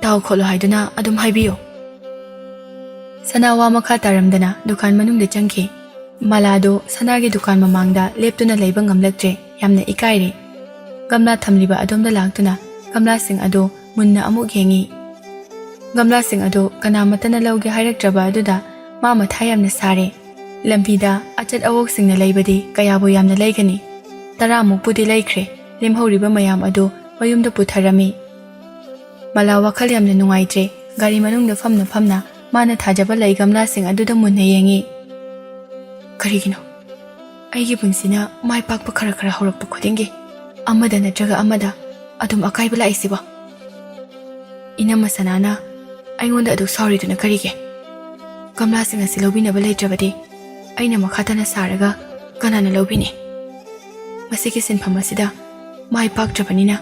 ꯇꯥꯎ ꯈꯣꯠꯂꯣ ꯍꯥꯏꯗꯨꯅ ꯑꯗꯨꯝ ꯍꯥꯏꯕꯤꯌꯨ. ꯁꯅꯥ ꯋꯥ ꯃꯈꯥ ꯇꯥꯔꯝꯗꯅ ꯗꯨꯀꯥꯟ ꯃꯅꯨꯡꯗ ꯆꯪꯈꯤ. ꯃꯂꯥꯗꯣ ꯁꯅꯥꯒꯤ ꯗꯨꯀꯥꯟ ꯃꯃꯥꯡꯗ ꯂꯦꯞꯇꯨꯅ ꯂꯩꯕ ꯉꯝꯂꯛꯇ꯭ꯔꯦ. ꯌꯥꯝꯅ ꯏꯀꯥꯏꯔꯦ. ꯒꯝꯂꯥ ꯊꯝꯂꯤꯕ ꯑꯗꯣꯝꯗ ꯂꯥꯛꯇꯨꯅ ꯒꯝꯂꯥꯁꯤꯡ ꯑꯗꯨ ꯃꯨꯟꯅ ꯑꯃꯨꯛ ꯌꯦꯡꯉꯤ. ꯒꯝꯂꯥꯁꯤꯡ ꯑꯗꯨ ꯀꯅꯥꯃꯠꯇꯅ ꯂꯧꯒꯦ ꯍꯥꯏꯔꯛꯇ꯭ꯔꯕ ꯑꯗꯨꯗ ꯃꯥ ꯃꯊꯥ ꯌꯥꯝꯅ ꯁꯥꯔꯦ. ꯂꯝꯕꯤꯗ ꯑꯆꯠ ꯑꯋꯣꯛꯁꯤꯡꯅ ꯂꯩꯕꯗꯤ ꯀꯌꯥꯕꯨ ꯌꯥꯝꯅ ꯂꯩꯒꯅꯤ. 10ꯃꯨꯛꯄꯨꯗꯤ ꯂꯩꯈ꯭ꯔꯦ. ꯂꯦꯝꯍꯧꯔꯤꯕ ꯃꯌꯥꯝ ꯑꯗꯨ ꯃꯌꯨꯝꯗ ꯄꯨꯊꯔꯝꯃꯤ. ꯃꯂꯥ ꯋꯥꯈꯜ ꯌꯥꯝꯅ ꯅꯨꯡꯉꯥꯏꯇ꯭ꯔꯦ. ꯒꯥꯔꯤ ꯃꯅꯨꯡꯗ ꯐꯝꯅ ꯃꯥꯅ ꯊꯥꯖꯕ ꯂꯩ ꯒꯝꯂꯥꯁꯤꯡ ꯑꯗꯨꯗ ꯃꯨꯟꯅ ꯌꯦꯡꯉꯤ. ꯀꯔꯤꯒꯤꯅꯣ ꯑꯩꯒꯤ ꯄꯨꯟꯁꯤꯅ ꯃꯥꯏ ꯄꯥꯛꯄ ꯈꯔ ꯍꯧꯔꯛꯄ ꯈꯨꯗꯤꯡꯒꯤ ꯑꯃꯗ ꯅꯠꯇ꯭ꯔꯒ ꯑꯃꯗ ꯑꯗꯨꯝ ꯑꯀꯥꯏꯕ ꯂꯥꯛꯏꯁꯤꯕꯣ? 이놈아 ꯁꯅꯥꯅ ꯑꯩꯉꯣꯟꯗ ꯑꯗꯨꯛ ꯁꯥꯎꯔꯤꯗꯨꯅ ꯀꯔꯤꯒꯤ? ꯒꯝꯂꯥꯁꯤꯡ ꯑꯁꯤ ꯂꯧꯕꯤꯅꯕ ꯂꯩꯇ꯭ꯔꯕꯗꯤ ꯑꯩꯅ ꯃꯈꯥ ꯇꯥꯅ ꯁꯥꯔꯒ ꯀꯅꯥꯅ ꯂꯧꯕꯤꯅꯤ? ꯃꯁꯤꯒꯤ ꯁꯤꯟꯐꯝ ꯑꯁꯤꯗ ꯃꯥꯏ ꯄꯥꯛꯇ꯭ꯔꯕꯅꯤꯅ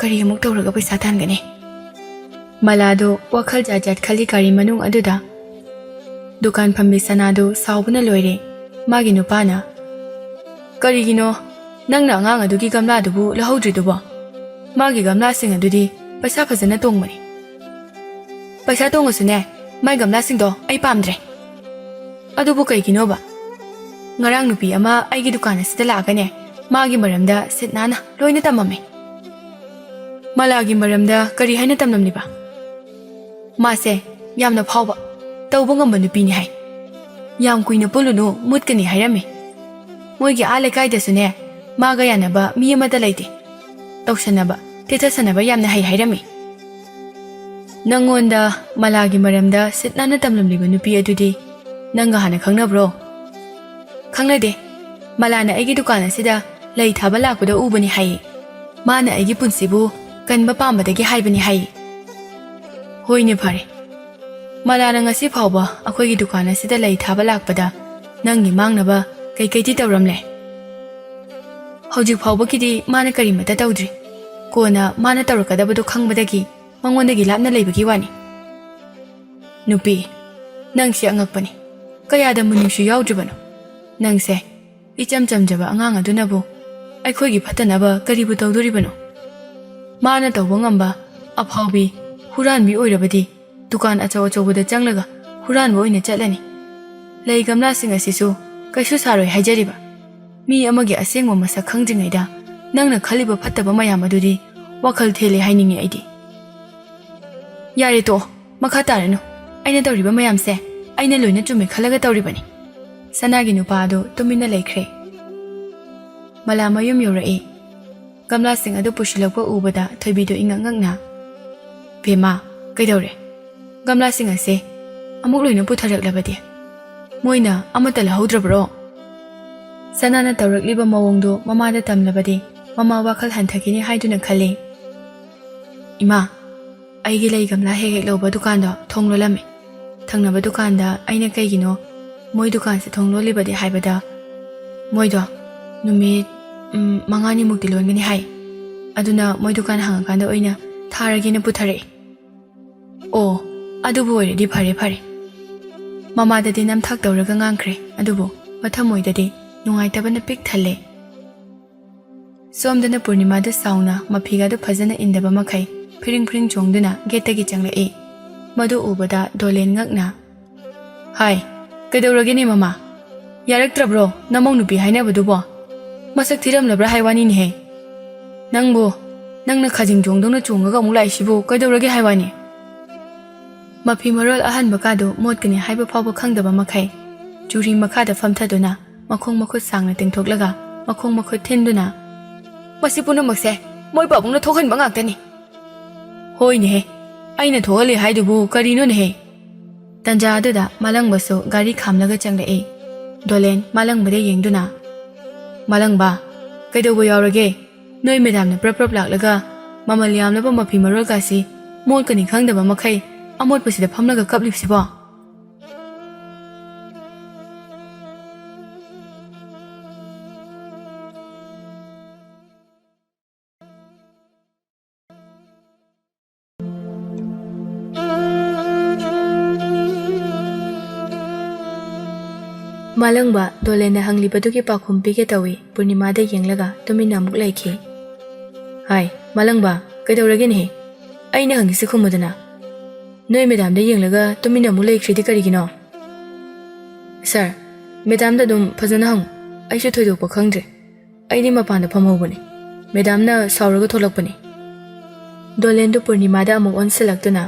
ꯀꯔꯤ ꯑꯃꯨꯛ ꯇꯧꯔꯒ ꯄꯩꯁꯥ ꯇꯥꯟꯒꯅꯤ? ꯃꯂꯥꯗꯣ ꯋꯥꯈꯜ ꯖꯥꯠ ꯈꯜꯂꯤ ꯒꯥꯔꯤ ꯃꯅꯨꯡ ꯑꯗꯨꯗ. ꯗꯨꯀꯥꯟ ꯐꯝꯕꯤ ꯁꯅꯥꯗꯣ ꯁꯥꯎꯕꯅ ꯂꯣꯏꯔꯦ. ꯃꯥꯒꯤ ꯅꯨꯄꯥꯅ ꯀꯔꯤꯒꯤꯅꯣ ꯅꯪꯅ ꯑꯉꯥꯡ ꯑꯗꯨꯒꯤ ꯒꯝꯂꯥꯗꯨꯕꯨ ꯂꯧꯍꯧꯗ꯭ꯔꯤꯗꯨꯕꯣ? ꯃꯥꯒꯤ ꯒꯝꯂꯥꯁꯤꯡ ꯑꯗꯨꯗꯤ ꯄꯩꯁꯥ ꯐꯖꯅ ꯇꯣꯡꯕꯅꯤ. ꯄꯩꯁꯥ ꯇꯣꯡꯉꯁꯨꯅꯦ, ꯃꯥꯏ ꯒꯝꯂꯥꯁꯤꯡꯗꯣ ꯑꯩ ꯄꯥꯝꯗ꯭ꯔꯦ. ꯑꯗꯨꯕꯨ ꯀꯩꯒꯤꯅꯣꯕ? ꯉꯔꯥꯡ ꯅꯨꯄꯤ ꯑꯃ ꯑꯩꯒꯤ ꯗꯨꯀꯥꯟ ꯑꯁꯤꯗ ꯂꯥꯛꯑꯒꯅꯦ, ꯃꯥꯒꯤ ꯃꯔꯝꯗ ꯁꯤꯠ ꯅꯥꯟꯅ ꯂꯣꯏꯅ ꯇꯝꯃꯝꯃꯦ. ꯃꯂꯥꯒꯤ ꯃꯔꯝꯗ ꯀꯔꯤ ꯍꯥꯏꯅ ꯇꯝꯂꯝꯂꯤꯕ? ꯃꯥꯁꯦ ꯌꯥꯝꯅ ꯐꯥꯎꯕ, ꯇꯧꯕ ꯉꯝꯕ ꯅꯨꯄꯤꯅꯤ ꯍꯥꯏ. ꯌꯥꯝ ꯀꯨꯏꯅ ꯄꯨꯜꯂꯨꯅꯨ, ꯃꯨꯠꯀꯅꯤ ꯍꯥꯏꯔꯝꯃꯤ. ꯃꯣꯏꯒꯤ ꯂꯩꯀꯥꯏꯗꯁꯨꯅꯦ, ꯃꯥꯒ ꯌꯥꯅꯕ ꯃꯤ ꯑꯃꯠꯇ ꯂꯩꯇꯦ. ꯇꯧꯁꯟꯅꯕ, ꯇꯦꯊꯁꯟꯅꯕ ꯌꯥꯝꯅ ꯍꯥꯏꯔꯝꯃꯤ. ꯅꯪꯉꯣꯟꯗ ꯃꯂꯥꯒꯤ ꯃꯔꯝꯗ ꯁꯤꯠ ꯅꯥꯟꯅ ꯇꯝꯂꯝꯂꯤꯕ ꯅꯨꯄꯤ ꯑꯗꯨꯗꯤ ꯅꯪꯒ ꯍꯥꯟꯅ ꯈꯪꯅꯕ꯭ꯔꯣ? ꯈꯪꯅꯗꯦ. ꯃꯂꯥꯅ ꯑꯩꯒꯤ ꯗꯨꯀꯥꯟ ꯑꯁꯤꯗ ꯂꯩ ꯊꯥꯕ ꯂꯥꯛꯄꯗ ꯎꯕꯅꯤ ꯍꯥꯏꯌꯦ. ꯃꯥꯅ ꯑꯩꯒꯤ ꯄꯨꯟꯁꯤꯕꯨ ꯀꯟꯕ ꯄꯥꯝꯕꯗꯒꯤ ꯍꯥꯏꯕꯅꯤ ꯍꯥꯏꯌꯦ. ꯍꯣꯏꯅꯦ, ꯐꯔꯦ. ꯃꯂꯥꯅ ꯉꯁꯤ ꯐꯥꯎꯕ ꯑꯩꯈꯣꯏꯒꯤ ꯗꯨꯀꯥꯟ ꯑꯁꯤꯗ ꯂꯩ ꯊꯥꯕ ꯂꯥꯛꯄꯗ ꯅꯪꯒꯤ ꯃꯥꯡꯅꯕ ꯀꯩꯀꯩꯗꯤ ꯇꯧꯔꯝꯂꯦ? ꯍꯧꯖꯤꯛ ꯐꯥꯎꯕꯒꯤꯗꯤ ꯃꯥꯅ ꯀꯔꯤꯃꯠꯇ ꯇꯧꯗ꯭ꯔꯤ. ꯀꯣꯟꯅ ꯃꯥꯅ ꯇꯧꯔꯛꯀꯗꯕꯗꯣ ꯈꯪꯕꯗꯒꯤ ꯃꯉꯣꯟꯗꯒꯤ ꯂꯥꯞꯅ ꯂꯩꯕꯒꯤ ꯋꯥꯅꯤ. ꯅꯨꯄꯤ, ꯅꯪꯁꯦ ꯑꯉꯛꯄꯅꯤ. ꯀꯌꯥꯗ ꯃꯨꯟꯅꯨꯁꯨ ꯌꯥꯎꯗ꯭ꯔꯤꯕꯅꯣ? ꯅꯪꯁꯦ ꯏꯆꯝ ꯆꯝꯖꯕ ꯑꯉꯥꯡ ꯑꯗꯨꯅꯕꯨ ꯑꯩꯈꯣꯏꯒꯤ ꯐꯠꯇꯅꯕ ꯀꯔꯤꯕꯨ ꯇꯧꯗꯣꯔꯤꯕꯅꯣ? ꯃꯥꯅ ꯇꯧꯕ ꯉꯝꯕ ꯑꯐꯥꯎꯕꯤ, ꯍꯨꯔꯥꯟꯕꯤ ꯑꯣꯏꯔꯕꯗꯤ ꯗꯨꯀꯥꯟ ꯑꯆꯧꯕꯗ ꯆꯪꯂꯒ ꯍꯨꯔꯥꯟꯕ ꯑꯣꯏꯅ ꯆꯠꯂꯅꯤ. ꯂꯩ ꯒꯝꯂꯥꯁꯤꯡ ꯑꯁꯤꯁꯨ ꯀꯩꯁꯨ ꯁꯥꯔꯣꯏ ꯍꯥꯏꯖꯔꯤꯕ. ꯃꯤ ꯑꯃꯒꯤ ꯑꯁꯦꯡꯕ ꯃꯁꯛ ꯈꯪꯗ꯭ꯔꯤꯉꯩꯗ ꯅꯪꯅ ꯈꯜꯂꯤꯕ ꯐꯠꯇꯕ ꯃꯌꯥꯝ ꯑꯗꯨꯗꯤ ꯋꯥꯈꯜ ꯊꯦꯜꯂꯦ ꯍꯥꯏꯅꯤꯡꯉꯤ ꯑꯩꯗꯤ. ꯌꯥꯔꯦ ꯇꯣꯛꯑꯣ, ꯃꯈꯥ ꯇꯥꯔꯅꯨ. ꯑꯩꯅ ꯇꯧꯔꯤꯕ ꯃꯌꯥꯝꯁꯦ ꯑꯩꯅ ꯂꯣꯏꯅ ꯆꯨꯝꯃꯦ ꯈꯜꯂꯒ ꯇꯧꯔꯤꯕꯅꯤ. ꯁꯅꯥꯒꯤ ꯅꯨꯄꯥ ꯑꯗꯨ ꯇꯨꯃꯤꯟꯅ ꯂꯩꯈ꯭ꯔꯦ. ꯃꯂꯥ ꯃꯌꯨꯝ ꯌꯧꯔꯛꯏ. ꯒꯝꯂꯥꯁꯤꯡ ꯑꯗꯨ ꯄꯨꯁꯤꯜꯂꯛꯄ ꯎꯕꯗ ꯊꯣꯏꯕꯤꯗꯨ ꯏꯉꯛꯉꯛꯅ ꯕꯦꯝꯃ, ꯀꯩꯗꯧꯔꯦ? ꯒꯝꯂꯥꯁꯤꯡ ꯑꯁꯦ ꯑꯃꯨꯛ ꯂꯣꯏꯅ ꯄꯨꯊꯔꯛꯂꯕꯗꯤ ꯃꯣꯏꯅ ꯑꯃꯠꯇ ꯂꯧꯍꯧꯗ꯭ꯔꯕ꯭ꯔꯣ? ꯁꯅꯥꯅ ꯇꯧꯔꯛꯂꯤꯕ ꯃꯑꯣꯡꯗꯣ ꯃꯃꯥꯗ ꯇꯝꯂꯕꯗꯤ ꯃꯃꯥ ꯋꯥꯈꯜ ꯍꯟꯊꯈꯤꯅꯤ ꯍꯥꯏꯗꯨꯅ ꯈꯜꯂꯤ꯫ ꯏꯃꯥ, ꯑꯩꯒꯤ ꯂꯩ ꯒꯝꯂꯥ ꯍꯦꯛ ꯂꯧꯕ ꯗꯨꯀꯥꯟꯗꯣ ꯊꯣꯡ ꯂꯣꯜꯂꯝꯃꯦ꯫ ꯊꯪꯅꯕ ꯗꯨꯀꯥꯟꯗ ꯑꯩꯅ ꯀꯩꯒꯤꯅꯣ ꯃꯣꯏ ꯗꯨꯀꯥꯟꯁꯦ ꯊꯣꯡ ꯂꯣꯜꯂꯤꯕꯗꯤ ꯍꯥꯏꯕꯗ ꯃꯣꯏꯗꯣ ꯅꯨꯃꯤꯠ 5ꯅꯤꯃꯨꯛꯇꯤ ꯂꯣꯟꯒꯅꯤ ꯍꯥꯏ꯫ ꯑꯗꯨꯅ ꯃꯣꯏ ꯗꯨꯀꯥꯟ ꯍꯥꯡꯉꯀꯥꯟꯗ ꯑꯣꯏꯅ ꯊꯥꯔꯒꯦꯅ ꯄꯨꯊꯔꯛꯏ꯫ ꯑꯣ, ꯑꯗꯨꯕꯨ ꯑꯣꯏꯔꯗꯤ ꯐꯔꯦ ꯐꯔꯦ꯫ ꯃꯃꯥꯗꯗꯤ ꯅꯝꯊꯥꯛ ꯇꯧꯔꯒ ꯉꯥꯡꯈ꯭ꯔꯦ, ꯑꯗꯨꯕꯨ ꯃꯊꯃꯣꯏꯗꯗꯤ ꯅꯨꯡꯉꯥꯏꯇꯕꯅ ꯄꯤꯛ ꯊꯜꯂꯦ꯫ ꯁꯣꯝꯗꯅ ꯄꯨꯔꯅꯤꯃꯥꯗ ꯁꯥꯎꯅ ꯃꯐꯤꯒꯗꯨ ꯐꯖꯅ ꯏꯟꯗꯕ ꯃꯈꯩ ꯐꯤꯔꯤꯡ ꯐꯤꯔꯤꯡ ꯆꯣꯡꯗꯨꯅ ꯒꯦꯠꯇꯒꯤ ꯆꯪꯂꯛꯏ꯫ ꯃꯗꯨ ꯎꯕꯗ ꯗꯣꯂꯦꯟ ꯉꯛꯅ, ꯍꯥꯏ, ꯀꯩꯗꯧꯔꯒꯦꯅꯦ ꯃꯃꯥ? ꯌꯥꯔꯛꯇ꯭ꯔꯕ꯭ꯔꯣ ꯅꯃꯧ ꯅꯨꯄꯤ ꯍꯥꯏꯅꯕꯗꯨꯕꯣ? ꯃꯁꯛ ꯊꯤꯔꯝꯂꯕ꯭ꯔꯥ ꯍꯥꯏꯋꯥꯅꯤꯅꯦꯍꯦ꯫ ꯅꯪꯅ ꯈꯥꯖꯤꯡ ꯆꯣꯡꯗꯧꯅ ꯆꯣꯡꯉꯒ ꯑꯃꯨꯛ ꯂꯥꯛꯏꯁꯤꯕꯨ ꯀꯩꯗꯧꯔꯒꯦ ꯍꯥꯏꯋꯥꯅꯤ? ꯃꯐꯤ ꯃꯔꯣꯜ ꯑꯍꯟꯕ ꯀꯥꯗꯨ ꯃꯣꯠꯀꯅꯤ ꯍꯥꯏꯕ ꯐꯥꯎꯕ ꯈꯪꯗꯕ ꯃꯈꯩ ꯆꯨꯔꯤ ꯃꯈꯥꯗ ꯐꯝꯊꯗꯨꯅ ꯃꯈꯣꯡ ꯃꯈꯨꯠ ꯁꯥꯡꯅ ꯇꯤꯡꯊꯣꯛꯂꯒ ꯃꯈꯣꯡ ꯃꯈꯨꯠ ꯊꯤꯟꯗꯨꯅ, ꯃꯁꯤ ꯄꯨꯝꯅꯃꯛꯁꯦ ꯃꯣꯏ ꯄꯥꯕꯨꯡꯅ ꯊꯣꯛꯍꯟꯕ ꯉꯥꯛꯇꯅꯤ꯫ ꯍꯣꯏꯅꯦꯍꯦ, ꯑꯩꯅ ꯊꯣꯛꯍꯜꯂꯦ ꯍꯥꯏꯗꯨꯕꯨ ꯀꯔꯤꯅꯣꯅꯦꯍꯦ? ꯇꯟꯖꯥ ꯑꯗꯨꯗ ꯃꯥꯂꯪꯕꯁꯨ ꯒꯥꯔꯤ ꯈꯥꯝꯂꯒ ꯆꯪꯂꯛꯏ꯫ ꯗꯣꯂꯦꯟ ꯃꯥꯂꯪꯕꯗ ꯌꯦꯡꯗꯨꯅ, ꯃꯥꯂꯪꯕ, ꯀꯩꯗꯧꯕ ꯌꯥꯎꯔꯒꯦ? ꯅꯣꯏ ꯃꯦꯗꯥꯝꯅ ꯄ꯭ꯔꯞ ꯄ꯭ꯔꯞ ꯂꯥꯛꯂꯒ ꯃꯃꯜ ꯌꯥꯝꯂꯕ ꯃꯐꯤ ꯃꯔꯣꯜꯒꯥꯁꯤ ꯃꯣꯠꯀꯅꯤ ꯈꯪꯗꯕ ꯃꯈꯩ ꯑꯃꯣꯠꯄꯁꯤꯗ ꯐꯝꯂꯒ ꯀꯞꯂꯤꯕꯁꯤꯕꯣ? ꯃꯥꯂꯪꯕ ꯗꯣꯂꯦꯟꯅ ꯍꯪꯂꯤꯕꯗꯨꯒꯤ ꯄꯥꯎꯈꯨꯝ ꯄꯤꯒꯦ ꯇꯧꯏ ꯄꯨꯔꯅꯤꯃꯥꯗ ꯌꯦꯡꯂꯒ ꯇꯨꯃꯤꯟꯅ ꯑꯃꯨꯛ ꯂꯩꯈꯤ꯫ ꯍꯥꯏ, ꯃꯥꯂꯪꯕ, ꯀꯩꯗꯧꯔꯒꯦꯅꯦꯍꯦ? ꯑꯩꯅ ꯍꯪꯉꯤꯁꯤ ꯈꯨꯝꯃꯨꯗꯅ꯫ ꯅꯣꯏ ꯃꯦꯗꯥꯝꯗ ꯌꯦꯡꯂꯒ ꯇꯨꯃꯤꯟꯅ ꯑꯃꯨꯛ ꯂꯩꯈ꯭ꯔꯤꯗꯤ ꯀꯔꯤꯒꯤꯅꯣ? ꯁꯥꯔ, ꯃꯦꯗꯥꯝꯗ ꯑꯗꯨꯝ ꯐꯖꯅ ꯍꯪꯉꯨ, ꯑꯩꯁꯨ ꯊꯣꯏꯗꯣꯛꯄ ꯈꯪꯗ꯭ꯔꯦ꯫ ꯑꯩꯗꯤ ꯃꯄꯥꯟꯗ ꯐꯝꯍꯧꯕꯅꯤ, ꯃꯦꯗꯥꯝꯅ ꯁꯥꯎꯔꯒ ꯊꯣꯛꯂꯛꯄꯅꯤ꯫ ꯗꯣꯂꯦꯟꯗꯨ ꯄꯨꯔꯅꯤꯃꯥꯗ ꯑꯃꯨꯛ ꯑꯣꯟꯁꯤꯜꯂꯛꯇꯨꯅ,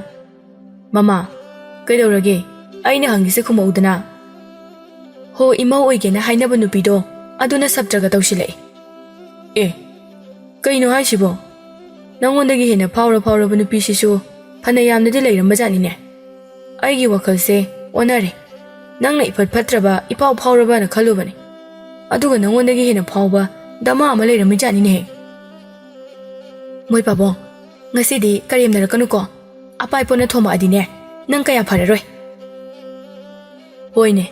ꯃꯃꯥ, ꯀꯩꯗꯧꯔꯒꯦ? ꯑꯩꯅ ꯍꯪꯉꯤꯁꯤ ꯈꯨꯝꯃꯛꯎꯗꯅ꯫ ꯍꯣ, ꯏꯃꯧ ꯑꯣꯏꯒꯦꯅ ꯍꯥꯏꯅꯕ ꯅꯨꯄꯤꯗꯣ ꯑꯗꯨꯅ ꯁꯞꯇ꯭ꯔꯒ ꯇꯧꯁꯤꯜꯂꯛꯏ꯫ ꯑꯦ, ꯀꯩꯅꯣ ꯍꯥꯏꯁꯤꯕꯣ? ꯅꯪꯉꯣꯟꯗꯒꯤ ꯍꯦꯟꯅ ꯐꯥꯎꯔꯕ ꯅꯨꯄꯤꯁꯤꯁꯨ ꯐꯅ ꯌꯥꯝꯅꯗꯤ ꯂꯩꯔꯝꯕꯖꯥꯠꯅꯤꯅꯦ꯫ ꯑꯩꯒꯤ ꯋꯥꯈꯜꯁꯦ ꯑꯣꯟꯅꯔꯦ꯫ ꯅꯪꯅ ꯏꯐꯠ ꯐꯠꯇ꯭ꯔꯕ ꯏꯐꯥꯎ ꯐꯥꯎꯔꯕꯅ ꯈꯜꯂꯨꯕꯅꯤ, ꯑꯗꯨꯒ ꯅꯪꯉꯣꯟꯗꯒꯤ ꯍꯦꯟꯅ ꯐꯥꯎꯕ ꯗꯃꯥ ꯑꯃ ꯂꯩꯔꯝꯃꯤꯖꯥꯠꯅꯤꯅꯦꯍꯦ꯫ ꯃꯣꯏ ꯄꯥꯕꯨꯡ, ꯉꯁꯤꯗꯤ ꯀꯔꯦꯝꯅꯔꯛꯀꯅꯨꯀꯣ꯫ ꯑꯄꯥꯏꯄꯣꯠꯅ ꯊꯣꯝꯃꯛꯑꯗꯤꯅꯦ ꯅꯪ ꯀꯌꯥ ꯐꯔꯔꯣꯏ꯫ ꯍꯣꯏꯅꯦ,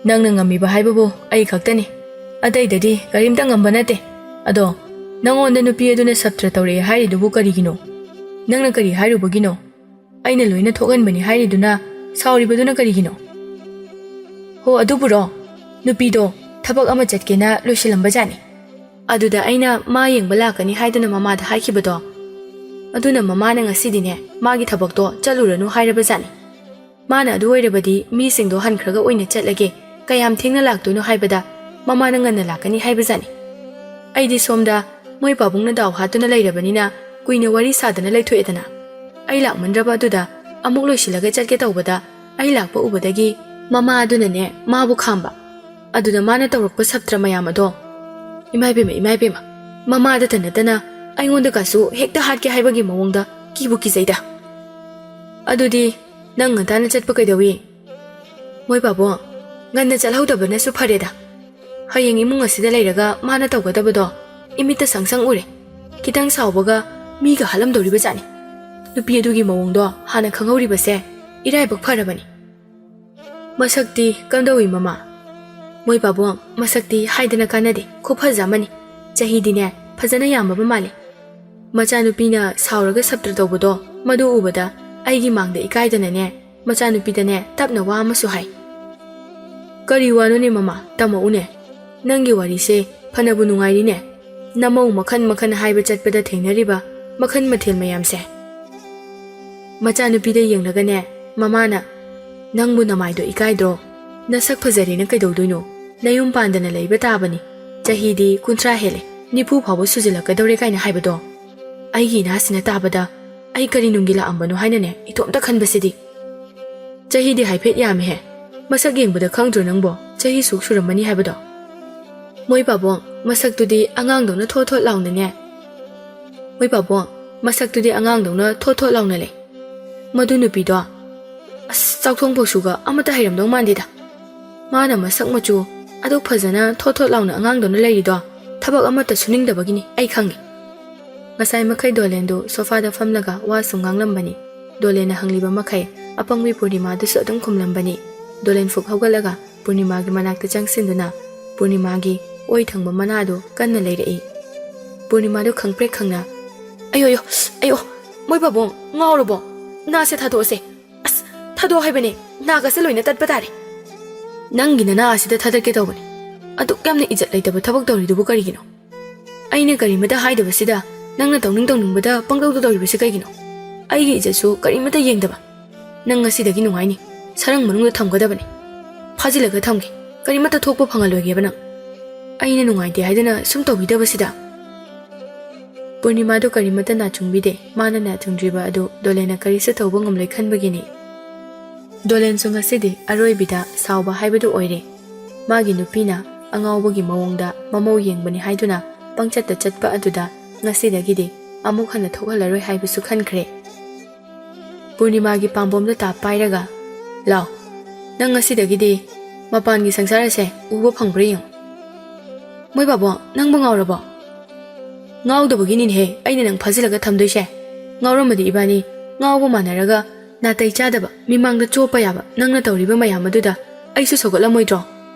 ꯅꯪꯅ ꯉꯝꯃꯤꯕ ꯍꯥꯏꯕꯕꯨ ꯑꯩ ꯈꯛꯇꯅꯤ, ꯑꯇꯩꯗꯗꯤ ꯀꯔꯤꯝꯇ ꯉꯝꯕ ꯅꯠꯇꯦ꯫ ꯑꯗꯣ ꯅꯪꯉꯣꯟꯗ ꯅꯨꯄꯤ ꯑꯗꯨꯅ ꯁꯞꯇ꯭ꯔ ꯇꯧꯔꯛꯑꯦ ꯍꯥꯏꯔꯤꯗꯨꯕꯨ ꯀꯔꯤꯒꯤꯅꯣ? ꯅꯪꯅ ꯀꯔꯤ ꯍꯥꯏꯔꯨꯕꯒꯤꯅꯣ? ꯑꯩꯅ ꯂꯣꯏꯅ ꯊꯣꯛꯍꯟꯕꯅꯤ ꯍꯥꯏꯔꯤꯗꯨꯅ ꯁꯥꯎꯔꯤꯕꯗꯨꯅ ꯀꯔꯤꯒꯤꯅꯣ? ꯍꯣ, ꯑꯗꯨꯕꯨꯔꯣ, ꯅꯨꯄꯤꯗꯣ ꯊꯕꯛ ꯑꯃ ꯆꯠꯀꯦꯅ ꯂꯣꯏꯁꯤꯜꯂꯝꯕꯖꯥꯠꯅꯤ꯫ ꯑꯗꯨꯗ ꯑꯩꯅ ꯃꯥ ꯌꯦꯡꯕ ꯂꯥꯛꯀꯅꯤ ꯍꯥꯏꯗꯨꯅ ꯃꯃꯥꯗ ꯍꯥꯏꯈꯤꯕꯗꯣ, ꯑꯗꯨꯅ ꯃꯃꯥꯅ ꯉꯁꯤꯗꯤꯅꯦ ꯃꯥꯒꯤ ꯊꯕꯛꯇꯣ ꯆꯠꯂꯨꯔꯅꯨ ꯍꯥꯏꯔꯕꯖꯥꯠꯅꯤ꯫ ꯃꯥꯅ ꯑꯗꯨ ꯑꯣꯏꯔꯕꯗꯤ ꯃꯤꯁꯤꯡꯗꯣ ꯍꯟꯈ꯭ꯔꯒ ꯑꯣꯏꯅ ꯆꯠꯂꯒꯦ, ꯀꯌꯥꯝ ꯊꯦꯡꯅ ꯂꯥꯛꯇꯣꯏꯅꯣ ꯍꯥꯏꯕꯗ ꯃꯃꯥꯅ ꯉꯟꯅ ꯂꯥꯛꯀꯅꯤ ꯍꯥꯏꯕꯖꯥꯠꯅꯤ꯫ ꯑꯩꯗꯤ ꯁꯣꯝꯗ ꯃꯣꯏ ꯄꯥꯕꯨꯡꯅ ꯗꯥꯎ ꯍꯥꯠꯇꯨꯅ ꯂꯩꯔꯕꯅꯤꯅ ꯀꯨꯏꯅ ꯋꯥꯔꯤ ꯁꯥꯗꯅ ꯂꯩꯊꯣꯛꯑꯦꯗꯅ꯫ ꯑꯩ ꯂꯥꯛꯃꯟꯗ꯭ꯔꯕ ꯑꯗꯨꯗ ꯑꯃꯨꯛ ꯂꯣꯏꯁꯤꯜꯂꯒ ꯆꯠꯀꯦ ꯇꯧꯕꯗ ꯑꯩ ꯂꯥꯛꯄ ꯎꯕꯗꯒꯤ ꯃꯃꯥ ꯑꯗꯨꯅꯅꯦ ꯃꯥꯕꯨ ꯈꯥꯝꯕ꯫ ꯑꯗꯨꯗ ꯃꯥꯅ ꯇꯧꯔꯛꯄ ꯁꯞꯇ꯭ꯔ ꯃꯌꯥꯝ ꯑꯗꯣ, ꯏꯃꯥꯏꯕꯦꯝꯃ, ꯃꯃꯥꯗꯇ ꯅꯠꯇꯅ ꯑꯩꯉꯣꯟꯗꯒꯁꯨ ꯍꯦꯛꯇ ꯍꯥꯠꯀꯦ ꯍꯥꯏꯕꯒꯤ ꯃꯑꯣꯡꯗ ꯀꯤꯕꯨ ꯀꯤꯖꯩꯗ꯫ ꯑꯗꯨꯗꯤ ꯅꯪ ꯉꯟꯇꯥꯅ ꯆꯠꯄ ꯀꯩꯗꯧꯏ? ꯃꯣꯏ ꯄꯥꯕꯨꯡ, ꯉꯟꯅ ꯆꯠꯍꯧꯗꯕꯅꯁꯨ ꯐꯔꯦꯗ꯫ ꯍꯌꯦꯡ ꯏꯃꯨꯡ ꯑꯁꯤꯗ ꯂꯩꯔꯒ ꯃꯥꯅ ꯇꯧꯒꯗꯕꯗꯣ ꯏꯃꯤꯠꯇ ꯁꯪ ꯎꯔꯦ꯫ ꯈꯤꯇꯪ ꯁꯥꯎꯕꯒ ꯃꯤꯒ ꯍꯥꯠꯂꯝꯗꯧꯔꯤꯕꯖꯥꯠꯅꯤ꯫ ꯅꯨꯄꯤ ꯑꯗꯨꯒꯤ ꯃꯑꯣꯡꯗꯣ ꯍꯥꯟꯅ ꯈꯪꯍꯧꯔꯤꯕꯁꯦ ꯏꯔꯥꯏꯕꯛ ꯐꯔꯕꯅꯤ꯫ ꯃꯁꯛꯇꯤ ꯀꯝꯗꯧꯏ ꯃꯃꯥ? ꯃꯣꯏ ꯄꯥꯕꯨꯡ, ꯃꯁꯛꯇꯤ ꯍꯥꯏꯗꯅ ꯀꯥꯟꯅꯗꯦ, ꯈꯨꯐꯖ ꯑꯃꯅꯤ꯫ ꯆꯍꯤꯗꯤꯅꯦ ꯐꯖꯅ ꯌꯥꯝꯃꯕ ꯃꯥꯜꯂꯤ꯫ ꯃꯆꯥꯅꯨꯄꯤꯅ ꯁꯥꯎꯔꯒ ꯁꯞꯇ꯭ꯔ ꯇꯧꯕꯗꯣ ꯃꯗꯨ ꯎꯕꯗ ꯑꯩꯒꯤ ꯃꯥꯡꯗ ꯏꯀꯥꯏꯗꯅꯅꯦ ꯃꯆꯥꯅꯨꯄꯤꯗꯅꯦ ꯇꯞꯅ ꯋꯥ ꯑꯃꯁꯨ ꯍꯥꯏ꯫ ꯀꯔꯤ ꯋꯥꯅꯣꯅꯦ ꯃꯃꯥ, ꯇꯝꯃꯛꯎꯅꯦ꯫ ꯅꯪꯒꯤ ꯋꯥꯔꯤꯁꯦ ꯐꯅꯕꯨ ꯅꯨꯡꯉꯥꯏꯔꯤꯅꯦ꯫ ꯅꯃꯧ ꯃꯈꯟ ꯃꯈꯟ ꯍꯥꯏꯕ ꯆꯠꯄꯗ ꯊꯦꯡꯅꯔꯤꯕ ꯃꯈꯟ ꯃꯊꯦꯜ ꯃꯌꯥꯝꯁꯦ꯫ ꯃꯆꯥꯅꯨꯄꯤꯗ ꯌꯦꯡꯂꯒꯅꯦ ꯃꯃꯥꯅ, ꯅꯪꯕꯨ ꯅꯃꯥꯏꯗꯣ ꯏꯀꯥꯏꯗ꯭ꯔꯣ? ꯅꯁꯛ ꯐꯖꯔꯦꯅ ꯀꯩꯗꯧꯗꯣꯏꯅꯣ? ꯅꯌꯨꯝ ꯄꯥꯟꯗꯅ ꯂꯩꯕ ꯇꯥꯕꯅꯤ꯫ ꯆꯍꯤꯗꯤ 30 ꯍꯦꯜꯂꯦ, 90 ꯐꯥꯎꯕ ꯁꯨꯖꯤꯜꯂꯛꯀꯗꯧꯔꯦ ꯀꯥꯏꯅ ꯍꯥꯏꯕꯗꯣ ꯑꯩꯒꯤ ꯏꯅꯥꯁꯤꯅ ꯇꯥꯕꯗ ꯑꯩ ꯀꯔꯤ ꯅꯨꯡꯒꯤ ꯂꯥꯛꯑꯝꯕꯅꯣ ꯍꯥꯏꯅꯅꯦ ꯏꯇꯣꯝꯇ ꯈꯟꯕꯁꯤꯗꯤ꯫ ꯆꯍꯤꯗꯤ ꯍꯥꯏꯐꯦꯠ ꯌꯥꯝꯃꯦꯍꯦ꯫ ꯃꯁꯛ ꯌꯦꯡꯕꯗ ꯈꯪꯗ꯭ꯔꯣ ꯅꯪꯕꯣ ꯆꯍꯤ ꯁꯨꯛ ꯁꯨꯔꯝꯃꯅꯤ ꯍꯥꯏꯕꯗꯣ? ꯃꯣꯏ ꯄꯥꯕꯨꯡ, ꯃꯁꯛꯇꯨꯗꯤ ꯑꯉꯥꯡꯗꯧꯅ ꯊꯣꯠ ꯊꯣꯠ ꯂꯥꯎꯅꯅꯦ꯫ ꯃꯣꯏ ꯄꯥꯕꯨꯡ, ꯃꯁꯛꯇꯨꯗꯤ ꯑꯉꯥꯡꯗꯧꯅ ꯊꯣꯠ ꯊꯣꯠ ꯂꯥꯎꯅ ꯂꯩ꯫ ꯃꯗꯨ ꯅꯨꯄꯤꯗꯣ ꯑꯁ ꯆꯥꯎꯊꯣꯡ ꯐꯧꯁꯨꯒ ꯑꯃꯠꯇ ꯍꯩꯔꯝꯗꯧ ꯃꯥꯟꯗꯦꯗ꯫ ꯃꯥꯅ ꯃꯁꯛ ꯃꯆꯨ ꯑꯗꯨꯛ ꯐꯖꯅ ꯊꯣꯠ ꯊꯣꯠ ꯂꯥꯎꯅ ꯑꯉꯥꯡꯗꯧꯅ ꯂꯩꯔꯤꯗꯣ ꯊꯕꯛ ꯑꯃꯠꯇ ꯁꯨꯅꯤꯡꯗꯕꯒꯤꯅꯤ ꯑꯩ ꯈꯪꯉꯤ ꯉꯁꯥꯏ ꯃꯈꯩ ꯗꯣꯂꯦꯟꯗꯨ ꯁꯣꯐꯥꯗ ꯐꯝꯂꯒ ꯋꯥꯁꯨ ꯉꯥꯡꯂꯝꯕꯅꯤ ꯗꯣꯂꯦꯟꯅ ꯍꯪꯂꯤꯕ ꯃꯈꯩ ꯑꯄꯪꯕꯤ ꯄꯨꯔꯅꯤꯃꯥꯗꯨꯁꯨ ꯑꯗꯨꯝ ꯈꯨꯝꯂꯝꯕꯅꯤ ꯗꯣꯂꯦꯟ ꯐꯨꯛ ꯍꯧꯒꯠꯂꯒ ꯄꯨꯔꯅꯤꯃꯥꯒꯤ ꯃꯅꯥꯛꯇ ꯆꯪꯁꯤꯟꯗꯨꯅ ꯄꯨꯔꯅꯤꯃꯥꯒꯤ ꯑꯣꯏ ꯊꯪꯕ ꯃꯅꯥꯗꯨ ꯀꯟꯅ ꯂꯩꯔꯛꯏ ꯄꯨꯔꯅꯤꯃꯥꯗꯨ ꯈꯪꯄ꯭ꯔꯦꯛ ꯈꯪꯅ ꯑꯌꯣ ꯃꯣꯏ ꯄꯥꯕꯨꯡ ꯉꯥꯎꯔꯕꯣ ꯅꯥꯁꯦ ꯊꯥꯗꯣꯛꯑꯁꯦ ꯑꯁ ꯊꯥꯗꯣꯛ ꯍꯥꯏꯕꯅꯦ ꯅꯥꯒꯁꯦ ꯂꯣꯏꯅ ꯇꯠꯄ ꯇꯥꯔꯦ ꯅꯪꯒꯤ ꯅꯅꯥ ꯑꯁꯤꯗ ꯊꯥꯗꯠꯀꯦ ꯇꯧꯕꯅꯦ ꯑꯗꯨꯛ ꯌꯥꯝꯅ ꯏꯖꯠ ꯂꯩꯇꯕ ꯊꯕꯛ ꯇꯧꯔꯤꯗꯨꯕꯨ ꯀꯔꯤꯒꯤꯅꯣ ꯑꯩꯅ ꯀꯔꯤꯃꯇ ꯍꯥꯏꯗꯕꯁꯤꯗ ꯅꯪꯅ ꯇꯧꯅꯤꯡꯕꯗ ꯄꯪꯇꯧꯗ ꯇꯧꯔꯤꯕꯁꯤ ꯀꯩꯒꯤꯅꯣ ꯑꯩꯒꯤ ꯏꯖꯠꯁꯨ ꯀꯔꯤꯃꯇ ꯌꯦꯡꯗꯕ ꯅꯪ ꯉꯁꯤꯗꯒꯤ ꯅꯨꯡꯉꯥꯏꯅꯤ ꯁꯔꯪ ꯃꯅꯨꯡꯗ ꯊꯝꯒꯗꯕꯅꯤ ꯐꯥꯖꯤꯜꯂꯒ ꯊꯝꯒꯦ ꯀꯔꯤꯃꯇ ꯊꯣꯛꯄ ꯐꯪꯍꯜꯂꯣꯏꯒꯦꯕ ꯅꯪ ꯑꯩꯅ ꯅꯨꯡꯉꯥꯏꯇꯦ ꯍꯥꯏꯗꯅ ꯁꯨꯝ ꯇꯧꯕꯤꯗꯕꯁꯤꯗ ꯄꯨꯔꯅꯤꯃꯥꯗꯨ ꯀꯔꯤꯃꯇ ꯅꯥꯆꯨꯡꯕꯤꯗꯦ ꯃꯥꯅ ꯅꯥꯆꯨꯡꯗ꯭ꯔꯤꯕ ꯑꯗꯨ ꯗꯣꯂꯦꯟꯅ ꯀꯔꯤꯁꯨ ꯇꯧꯕ ꯉꯝꯂꯣꯏ ꯈꯟꯕꯒꯤꯅꯤ ꯗꯣꯂꯦꯟꯁꯨ ꯉꯁꯤꯗꯤ ꯑꯔꯣꯏꯕꯤꯗ ꯁꯥꯎꯕ ꯍꯥꯏꯕꯗꯨ ꯑꯣꯏꯔꯦ ꯃꯥꯒꯤ ꯅꯨꯄꯤꯅ ꯑꯉꯥꯎꯕꯒꯤ ꯃꯑꯣꯡꯗ ꯃꯃꯧ ꯌꯦꯡꯕꯅꯤ ꯍꯥꯏꯗꯨꯅ ꯄꯪꯆꯠꯇ ꯆꯠꯄ ꯑꯗꯨꯗ ꯉꯁꯤꯗꯒꯤꯗꯤ ꯑꯃꯨꯛ ꯍꯟꯅ ꯊꯣꯛꯍꯜꯂꯔꯣꯏ ꯍꯥꯏꯕꯁꯨ ꯈꯟꯈ꯭ꯔꯦ ꯄꯨꯔꯅꯤꯃꯥꯒꯤ ꯄꯥꯝꯕꯣꯝꯗ ꯇꯥꯞ ꯄꯥꯏꯔꯒ ꯂꯥꯎ ꯅꯪ ꯉꯁꯤꯗꯒꯤꯗꯤ ꯃꯄꯥꯟꯒꯤ ꯁꯪꯁꯥꯔ ꯑꯁꯦ ꯎꯕ ꯐꯪꯕ꯭ꯔꯥ ꯌꯦꯡꯉꯨ ꯃꯣꯏ ꯕꯥꯕꯣ ꯅꯪꯕꯨ ꯉꯥꯎꯔꯕꯣ ꯉꯥꯎꯗꯕꯒꯤꯅꯤꯅꯦꯍꯦ ꯑꯩꯅ ꯅꯪ ꯐꯥꯖꯤꯜꯂꯒ ꯊꯝꯗꯣꯏꯁꯦ ꯉꯥꯎꯔꯝꯃꯗꯤ ꯏꯕꯥꯅꯤ ꯉꯥꯎꯕ ꯃꯥꯟꯅꯔꯒ ꯅꯥꯇꯩ ꯆꯥꯗꯕ ꯃꯤꯃꯥꯡꯗ ꯆꯣꯞꯄ ꯌꯥꯕ ꯅꯪꯅ ꯇꯧꯔꯤꯕ ꯃꯌꯥꯝ ꯑꯗꯨꯗ ꯑꯩꯁꯨ ꯁꯧꯒꯠꯂꯝꯃꯣꯏꯗ꯭ꯔꯣ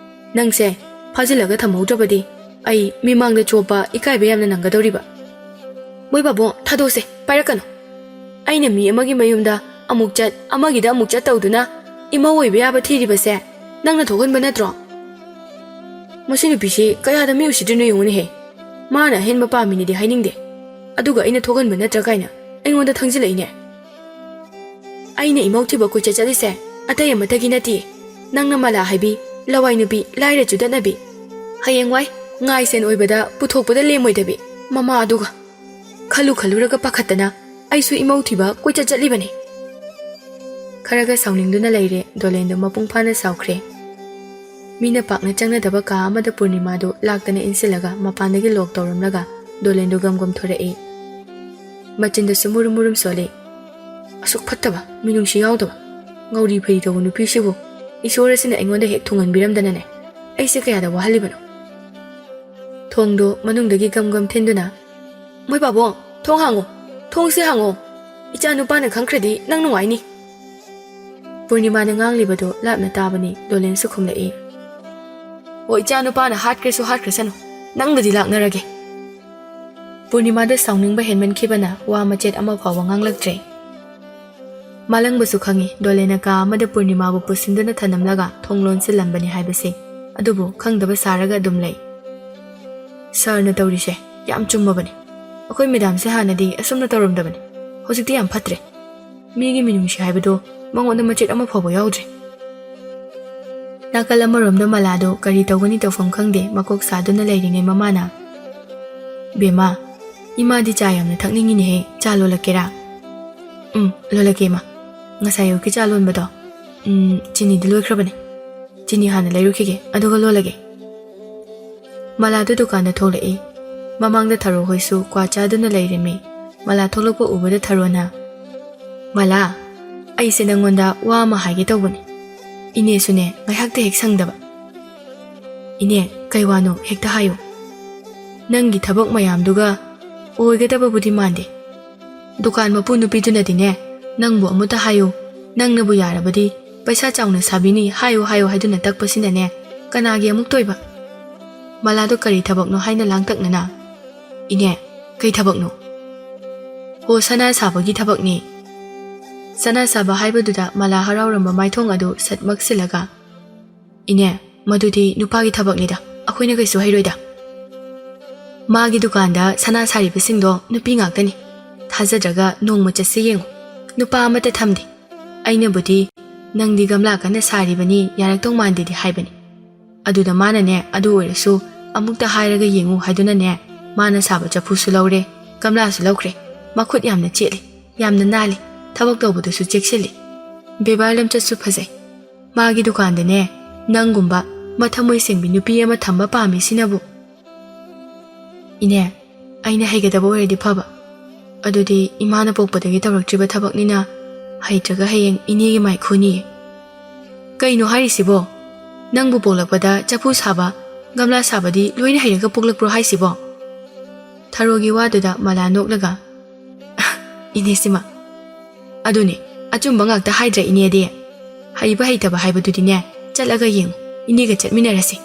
ꯅꯪꯁꯦ ꯐꯥꯖꯤꯜꯂꯒ ꯊꯝꯍꯧꯗ꯭ꯔꯕꯗꯤ ꯑꯩ ꯃꯤꯃꯥꯡꯗ ꯆꯣꯞꯄ ꯏꯀꯥꯏꯕ ꯌꯥꯝꯅ ꯅꯪꯒꯗꯧꯔꯤꯕ ꯃꯣꯏ ꯕꯥꯕꯣ ꯊꯥꯗꯣꯛꯁꯦ ꯄꯥꯏꯔꯛꯀꯅꯨ ꯑꯩꯅ ꯃꯤ ꯑꯃꯒꯤ ꯃꯌꯨꯝꯗ ꯑꯃꯨꯛ ꯆꯠ ꯑꯃꯒꯤꯗ ꯑꯃꯨꯛ ꯆꯠ ꯇꯧꯗꯨꯅ ꯏꯃꯧ ꯑꯣꯏꯕ ꯌꯥꯕ ꯊꯤꯔꯤꯕꯁꯦ ꯅꯪꯅ ꯊꯣꯛꯍꯟꯕ ꯅꯠꯇ꯭ꯔꯣ ꯃꯁꯤ ꯅꯨꯄꯤꯁꯤ ꯀꯌꯥꯗ ꯃꯤ ꯎꯁꯤꯠꯇ꯭ꯔꯤꯅꯣ ꯌꯦꯡꯉꯨꯅꯦꯍꯦ ꯃꯥꯅ ꯑꯍꯦꯟꯕ ꯄꯥꯝꯃꯤꯅꯦꯗꯤ ꯍꯥꯏꯅꯤꯡꯗꯦ ꯑꯗꯨꯒ ꯑꯩꯅ ꯊꯣꯛꯍꯟꯕ ꯅꯠꯇ꯭ꯔ ꯀꯥꯏꯅ ꯑꯩꯉꯣꯟꯗ ꯊꯪꯖꯤꯜꯂꯛꯏꯅꯦ ꯑꯩꯅ ꯏꯃꯧ ꯊꯤꯕ ꯀꯣꯏꯆꯠ ꯆꯠꯂꯤꯁꯦ ꯑꯇꯩ ꯑꯃꯠꯇꯒꯤ ꯅꯠꯇꯦ ꯅꯪꯅ ꯃꯂꯥ ꯍꯥꯏꯕꯤ ꯂꯋꯥꯏ ꯅꯨꯄꯤ ꯂꯥꯏꯔ ꯆꯨꯗꯠꯅꯕꯤ ꯍꯌꯦꯡꯋꯥꯏ ꯉꯥꯏꯁꯦꯟ ꯑꯣꯏꯕꯗ ꯄꯨꯊꯣꯛꯄꯗ ꯂꯦꯝꯃꯣꯏꯗꯕꯤ ꯃꯃꯥ ꯑꯗꯨꯒ ꯈꯜꯂꯨꯔꯒ ꯄꯥꯈꯠꯇꯅ ꯑꯩꯁꯨ ꯏꯃꯧ ꯊꯤꯕ ꯀꯣꯏꯆꯠ ꯆꯠꯂꯤꯕꯅꯤ ꯈꯔꯒ ꯁꯥꯎꯅꯤꯡꯗꯨꯅ ꯂꯩꯔꯦ ꯗꯣꯂꯦꯟꯗꯨ ꯃꯄꯨꯡ ꯐꯥꯅ ꯁꯥꯎꯈ꯭ꯔꯦ ꯃꯤꯅ ꯄꯥꯛꯅ ꯆꯪꯅꯗꯕ ꯀꯥ ꯑꯃꯗ ꯄꯨꯔꯅꯤꯃꯥꯗꯨ ꯂꯥꯛꯇꯅ ꯏꯟꯁꯤꯜꯂꯒ ꯃꯄꯥꯟꯗꯒꯤ ꯂꯣꯛ ꯇꯧꯔꯝꯂꯒ ꯗꯣꯂꯦꯟꯗꯨ ꯒꯝ ꯊꯣꯔꯛꯏ ꯃꯆꯤꯟꯗꯁꯨ ꯃꯨꯔꯨꯝ ꯁꯣꯜꯂꯤ ꯑꯁꯨꯛ ꯐꯠꯇꯕ ꯃꯤꯅꯨꯡꯁꯤ ꯌꯥꯎꯗꯕ ꯉꯧꯔꯤ ꯐꯩ ꯇꯧꯕ ꯅꯨꯄꯤꯁꯤꯕꯨ ꯏꯁꯣꯔ ꯑꯁꯤꯅ ꯑꯩꯉꯣꯟꯗ ꯍꯦꯛ ꯊꯨꯡꯍꯟꯕꯤꯔꯝꯗꯅꯅꯦ ꯑꯩꯁꯦ ꯀꯌꯥꯗ ꯋꯥꯍꯜꯂꯤꯕꯅꯣ ꯊꯣꯡꯗꯣ ꯃꯅꯨꯡꯗꯒꯤ ꯒꯝ ꯊꯤꯟꯗꯨꯅ ꯃꯣꯏ ꯄꯥꯕꯣꯡ ꯊꯣꯡ ꯍꯥꯡꯉꯣ ꯊꯣꯡꯁꯦ ꯍꯥꯡꯉꯣ ꯏꯆꯥ ꯅꯨꯄꯥꯅ ꯈꯪꯈ꯭ꯔꯗꯤ ꯅꯪ ꯅꯨꯡꯉꯥꯏꯅꯤ ꯄꯨꯔꯅꯤꯃꯥꯅ ꯉꯥꯡꯂꯤꯕꯗꯨ ꯂꯥꯞꯅ ꯇꯥꯕꯅꯤ ꯗꯣꯂꯦꯟꯁꯨ ꯈꯨꯝꯂꯛꯏ ꯑꯣ ꯏꯆꯥ ꯅꯨꯄꯥꯅ ꯍꯥꯠꯈ꯭ꯔꯦꯁꯨ ꯍꯥꯠꯈ꯭ꯔꯁꯅꯨ ꯅꯪꯒꯗꯤ ꯂꯥꯛꯅꯔꯒꯦ ꯄꯨꯔꯅꯤꯃꯥꯗ ꯁꯥꯎꯅꯤꯡꯕ ꯍꯦꯟꯃꯟꯈꯤꯕꯅ ꯋꯥ ꯃꯆꯦꯠ ꯑꯃ ꯐꯥꯎꯕ ꯉꯥꯡꯂꯛꯇ꯭ꯔꯦ ꯃꯥꯂꯪꯕꯁꯨ ꯈꯪꯉꯤ ꯗꯣꯂꯦꯟꯅ ꯀꯥ ꯑꯃꯗ ꯄꯨꯔꯅꯤꯃꯥꯕꯨ ꯄꯨꯁꯤꯟꯗꯨꯅ ꯊꯅꯝꯂꯒ ꯊꯣꯡ ꯂꯣꯟꯁꯤꯜꯂꯝꯕꯅꯤ ꯍꯥꯏꯕꯁꯤ ꯑꯗꯨꯕꯨ ꯈꯪꯗꯕ ꯁꯥꯔꯒ ꯑꯗꯨꯝ ꯂꯩ ꯁꯥꯔꯅ ꯇꯧꯔꯤꯁꯦ ꯌꯥꯝ ꯆꯨꯝꯃꯕꯅꯤ ꯑꯩꯈꯣꯏ ꯃꯦꯗꯥꯝꯁꯦ ꯍꯥꯟꯅꯗꯤ ꯑꯁꯨꯝꯅ ꯇꯧꯔꯝꯗꯕꯅꯤ ꯍꯧꯖꯤꯛꯇꯤ ꯌꯥꯝ ꯐꯠꯇ꯭ꯔꯦ ꯃꯤꯒꯤ ꯃꯤꯅꯨꯡꯁꯤ ꯍꯥꯏꯕꯗꯣ ꯃꯉꯣꯟꯗ ꯃꯆꯦꯠ ꯑꯃ ꯐꯥꯎꯕ ꯌꯥꯎꯗ꯭ꯔꯦ ꯅꯥꯀꯜ ꯑꯃꯔꯣꯝꯗ ꯃꯂꯥꯗꯣ ꯀꯔꯤ ꯇꯧꯒꯅꯤ ꯇꯧꯐꯝ ꯈꯪꯗꯦ ꯃꯀꯣꯛ ꯁꯥꯗꯨꯅ ꯂꯩꯔꯤꯉꯩ ꯃꯃꯥꯅ ꯕꯦꯃꯥ ꯏꯃꯥꯗꯤ ꯆꯥ ꯌꯥꯝꯅ ꯊꯛꯅꯤꯡꯉꯤꯅꯦꯍꯦ ꯆꯥ ꯂꯣꯜꯂꯛꯀꯦꯔꯥ ꯂꯣꯜꯂꯛꯀꯦ ꯏꯃꯥ ꯉꯁꯥꯏ ꯑꯌꯨꯛꯀꯤ ꯆꯥ ꯂꯣꯟꯕꯗꯣ ꯆꯤꯅꯤꯗꯤ ꯂꯣꯏꯈ꯭ꯔꯕꯅꯦ ꯆꯤꯅꯤ ꯍꯥꯟꯅ ꯂꯩꯔꯨꯈꯤꯒꯦ ꯑꯗꯨꯒ ꯂꯣꯜꯂꯒꯦ ꯃꯂꯥꯗꯨ ꯗꯨꯀꯥꯟꯗ ꯊꯣꯛꯂꯛꯏ ꯃꯃꯥꯡꯗ ꯊꯔꯣ ꯍꯣꯏꯁꯨ ꯀ꯭ꯋꯥ ꯆꯥꯗꯨꯅ ꯂꯩꯔꯝꯃꯤ ꯃꯂꯥ ꯊꯣꯛꯂꯛꯄ ꯎꯕꯗ ꯊꯔꯣꯅ ꯃꯂꯥ ꯑꯩꯁꯦ ꯅꯪꯉꯣꯟꯗ ꯋꯥ ꯑꯃ ꯍꯥꯏꯒꯦ ꯇꯧꯕꯅꯤ ꯏꯅꯦꯁꯨꯅꯦ ꯉꯥꯏꯍꯥꯛꯇ ꯍꯦꯛ ꯁꯪꯗꯕ ꯏꯅꯦ ꯀꯩ ꯋꯥꯅꯣ ꯍꯦꯛꯇ ꯍꯥꯏꯌꯨ ꯅꯪꯒꯤ ꯊꯕꯛ ꯃꯌꯥꯝꯗꯨꯒ ꯑꯣꯏꯒꯗꯕꯕꯨꯗꯤ ꯃꯥꯟꯗꯦ ꯗꯨꯀꯥꯟ ꯃꯄꯨ ꯅꯨꯄꯤꯗꯨꯅꯗꯤꯅꯦ ꯅꯪꯕꯨ ꯑꯃꯨꯛꯇ ꯍꯥꯏꯌꯨ ꯅꯪꯅꯕꯨ ꯌꯥꯔꯕꯗꯤ ꯄꯩꯁా ꯆꯥꯎꯅ ꯁꯥꯕꯤꯅꯤ ꯍꯥꯏꯌꯨ ꯍꯥꯏꯗꯨꯅ ꯇꯛꯄꯁꯤꯅꯅꯦ ꯀꯅꯥꯒꯤ ꯑꯃꯨꯛ ꯇꯣꯏꯕ ꯃꯂꯥꯗꯣ ꯀꯔꯤ ꯊꯕꯛꯅꯣ ꯍꯥꯏꯅ ꯂꯥꯡꯇꯛꯅꯅ ꯏꯅꯦ ꯀꯩ ꯊꯕꯛꯅꯣ ꯍꯣ ꯁꯅꯥ ꯁꯥꯕꯒꯤ ꯊꯕꯛꯅꯤ ꯁꯅꯥ ꯁꯥꯕ ꯍꯥꯏꯕꯗꯨꯗ ꯃꯂꯥ ꯍꯔꯥꯎꯔꯝꯕ ꯃꯥꯏꯊꯣꯡ ꯑꯗꯨ ꯁꯠ ꯃꯛꯁꯤꯜꯂꯒ ꯏꯅꯦ ꯃꯗꯨꯗꯤ ꯅꯨꯄꯥꯒꯤ ꯊꯕꯛꯅꯤꯗ ꯑꯩꯈꯣꯏꯅ ꯀꯩꯁꯨ ꯍꯩꯔꯣꯏꯗ ꯃꯥꯒꯤ ꯗꯨꯀꯥꯟꯗ ꯁꯅꯥ ꯁꯥꯔꯤꯕꯁꯤꯡꯗꯣ ꯅꯨꯄꯤ ꯉꯥꯛꯇꯅꯤ ꯊꯥꯖꯗ꯭ꯔꯒ ꯅꯣꯡꯃ ꯆꯠꯁꯤ ꯌꯦꯡꯉꯨ ꯅꯨꯄꯥ ꯑꯃꯠꯇ ꯊꯝꯗꯦ ꯑꯩꯅꯕꯨꯗꯤ ꯅꯪꯗꯤ ꯒꯝꯂꯥ ꯀꯟꯅ ꯁꯥꯔꯤꯕꯅꯤ ꯌꯥꯔꯛꯇꯧ ꯃꯥꯟꯗꯦꯗꯤ ꯍꯥꯏꯕꯅꯤ ꯑꯗꯨꯗ ꯃꯥꯅꯅꯦ ꯑꯗꯨ ꯑꯣꯏꯔꯁꯨ ꯑꯃꯨꯛꯇ ꯍꯥꯏꯔꯒ ꯌꯦꯡꯉꯨ ꯍꯥꯏꯗꯨꯅꯅꯦ ꯃꯥꯅ ꯁꯥꯕ ꯆꯐꯨꯁꯨ ꯂꯧꯔꯦ ꯒꯝꯂꯥꯁꯨ ꯂꯧꯈ꯭ꯔꯦ ꯃꯈꯨꯠ ꯌꯥꯝꯅ ꯆꯦꯠꯂꯤ ꯌꯥꯝꯅ ꯅꯥꯜꯂꯤ ꯊꯕꯛ ꯇꯧꯕꯗꯁꯨ ꯆꯦꯛꯁꯤꯜꯂꯤ ꯕꯦꯕꯥꯔ ꯂꯝꯆꯠꯁꯨ ꯐꯖꯩ ꯃꯥꯒꯤ ꯗꯨꯀꯥꯟꯗꯅꯦ ꯅꯪꯒꯨꯝꯕ ꯃꯊꯃꯣꯏ ꯁꯦꯡꯕꯤ ꯅꯨꯄꯤ ꯑꯃ ꯊꯝꯕ ꯄꯥꯝꯃꯤ ꯁꯤꯅꯕꯨ ꯏꯅꯦ ꯑꯩꯅ ꯍꯩꯒꯗꯕ ꯑꯣꯏꯔꯗꯤ ꯐꯕ ꯑꯗꯨꯗꯤ ꯏꯃꯥꯅ ꯄꯣꯛꯄꯗꯒꯤ ꯇꯧꯔꯛꯇ꯭ꯔꯤꯕ ꯊꯕꯛꯅꯤꯅ ꯍꯩꯇ꯭ꯔꯒ ꯍꯌꯦꯡ ꯏꯅꯦꯒꯤ ꯃꯥꯏꯈꯨꯅꯤꯌꯦ ꯀꯩꯅꯣ ꯍꯥꯏꯔꯤꯁꯤꯕꯣ ꯅꯪꯕꯨ ꯄꯣꯛꯂꯛꯄꯗ ꯆꯐꯨ ꯁꯥꯕ gamla sabadi loina hairaga poklakpro haisibo Tharogi waduda mala noklaga ine sima aduni achumba ngakta haidra ine de haiba haitaba haibadudi ne chalaga yeng ine ga chatminarasi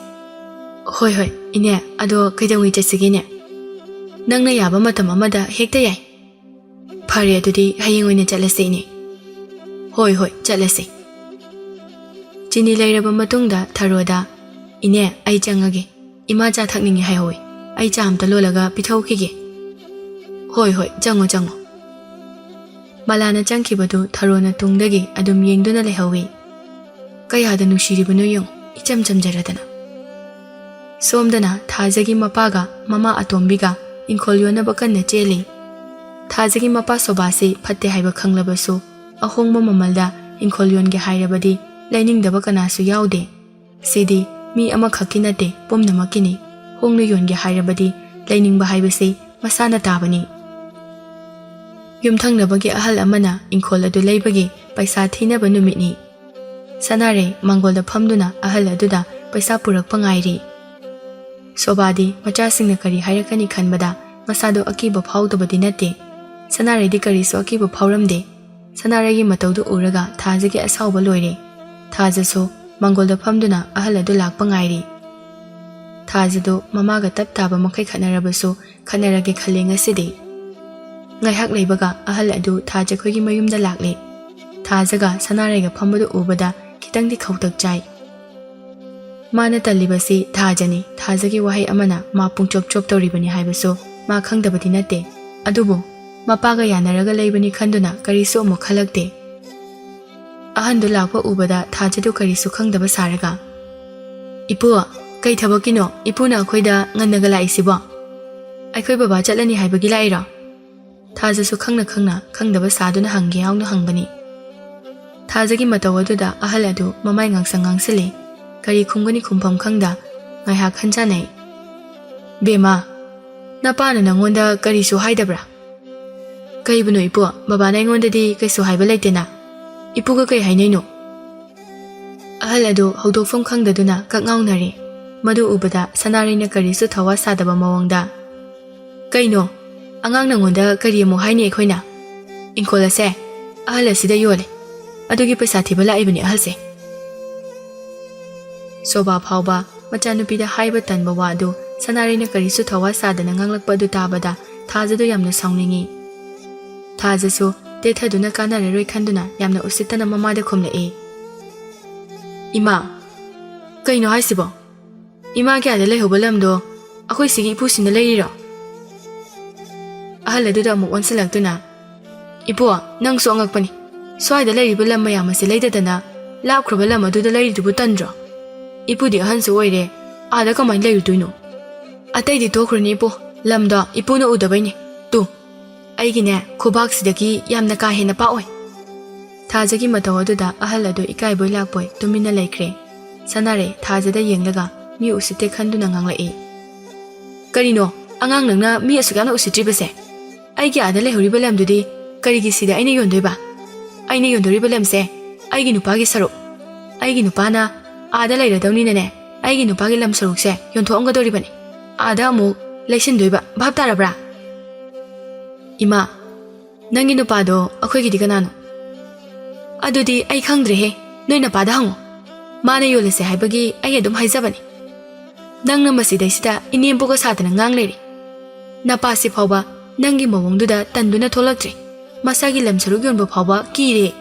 hoi hoi ine ado kaidangwi chasigine nangna yaba matam amada hekta yai phare adudi hayeng oina chalase ine hoi hoi chalase chini lairaba matungda Tharoda ine ai changage ima cha thakningi haihowi ai cha amta lolaga pithaukhige hoi hoi chango chango malana changkhibadu Tharona tungdagi adum yengduna lehawi kayada nushiribanu yong icham chamjaradana somdana thajagi mapaga mama atombiga inkolyona bakanna cheli thajagi mapa sobasi phatte haiba khanglabasu ahongma mamalda inkolyonge hairabadi lainingdaba kanasu yaude sidi mi ama khakinate pomnamakini hongnu yonge hairabadi lainingba haibase masana tabani yumthangnabagi ahal amana inkhol adu leibagi paisa thinaba numitni sanare mangolda phamduna ahal aduda paisa purak pangairi sobadi macha singna kari hairakani khanbada masado akiba phawdabadi nate sanare di kari so akiba phawramde sanare gi matawdu uraga thajagi asawba loire thajaso mangolda phamduna ahal adu lakpa ngairi thajado mamaga tap taba makai khanarabaso khanarage khalenga sidi ngaihak leibaga ahal adu thaja khogi mayumda lakle thajaga sanarega phambadu ubada kitangdi khautak chai mana talibasi thajani thajagi wahai amana ma pungchop chop toribani haibaso ma khangdabadi nate adubo mapaga yanaraga leibani khanduna kariso mo khalakte ahandu lakpa ubada thajadu kariso khangdaba saraga ipu kai thabakino ipuna khoida ngannaga laisibo aikhoi baba chalani haibagi laira Thajasu khangna khangdaba saduna hangge yauna hangbani Thajagi matawaduda ahal adu mamai ngangsang ngangsile kari khumgani khumpham khangda ngaiha khanjanai bema napana nangonda kari su haidabra kaibuno ipu baba na ngonda di kaisu haiba laitena ipuga kai hainaino ahal adu hodofam khangdaduna kakngaunari madu ubada sanarina kari su thawa sadaba mawangda kaino angang nangonda kari mo haini ekhoina inkola se ahal asida yole adugi paisa thibala ibani ahalse soba phawba machanupida haiba tanba wadu sanarina kari su thawa sadana nganglakpa du tabada thajadu yamna saungningi thajasu tethaduna kanara roi khanduna yamna usitana mamada khomla e ima kaino haisibo ima kya de lehoba lamdo akhoi sigi ipusina leiriro ahal aduda amuk wansalagtuna ipo nang so angakpani swaida leiriba lam mayam ase leidadana lapkhroba lam aduda leiridubu tandro ipudi ahansu oire ada kamai leiruduino ataidi tokhrani ipo lamda ipuna udabaini tu aigine khobaksidagi yamna ka hena pa oi thajagi mataw aduda ahal adu ikai boy lakpoi tumina laikre sanare thajada yenglaga mi usite khanduna nganglai karino angang nangna mi asugana usitribase aigi ada lehuriba lamdudi karigi sida aina yondoiba aina yondoriba lamse aigi nupagi saru aigi nupana ada leiradawni nane aigi nupagi lam sarukse yonthoamga doribani ada amu leisindoiba bhab tarabra ima nangi nupado akhoi gi kanano adudi ai khangdre he noina pada hango mana yolese haibagi ai adum haijabani nangna masidaisida inemboga sadana ngangleri napasi phawba nangi mawongduda tanduna tholaktre masagi lamsarug yonba phawba kire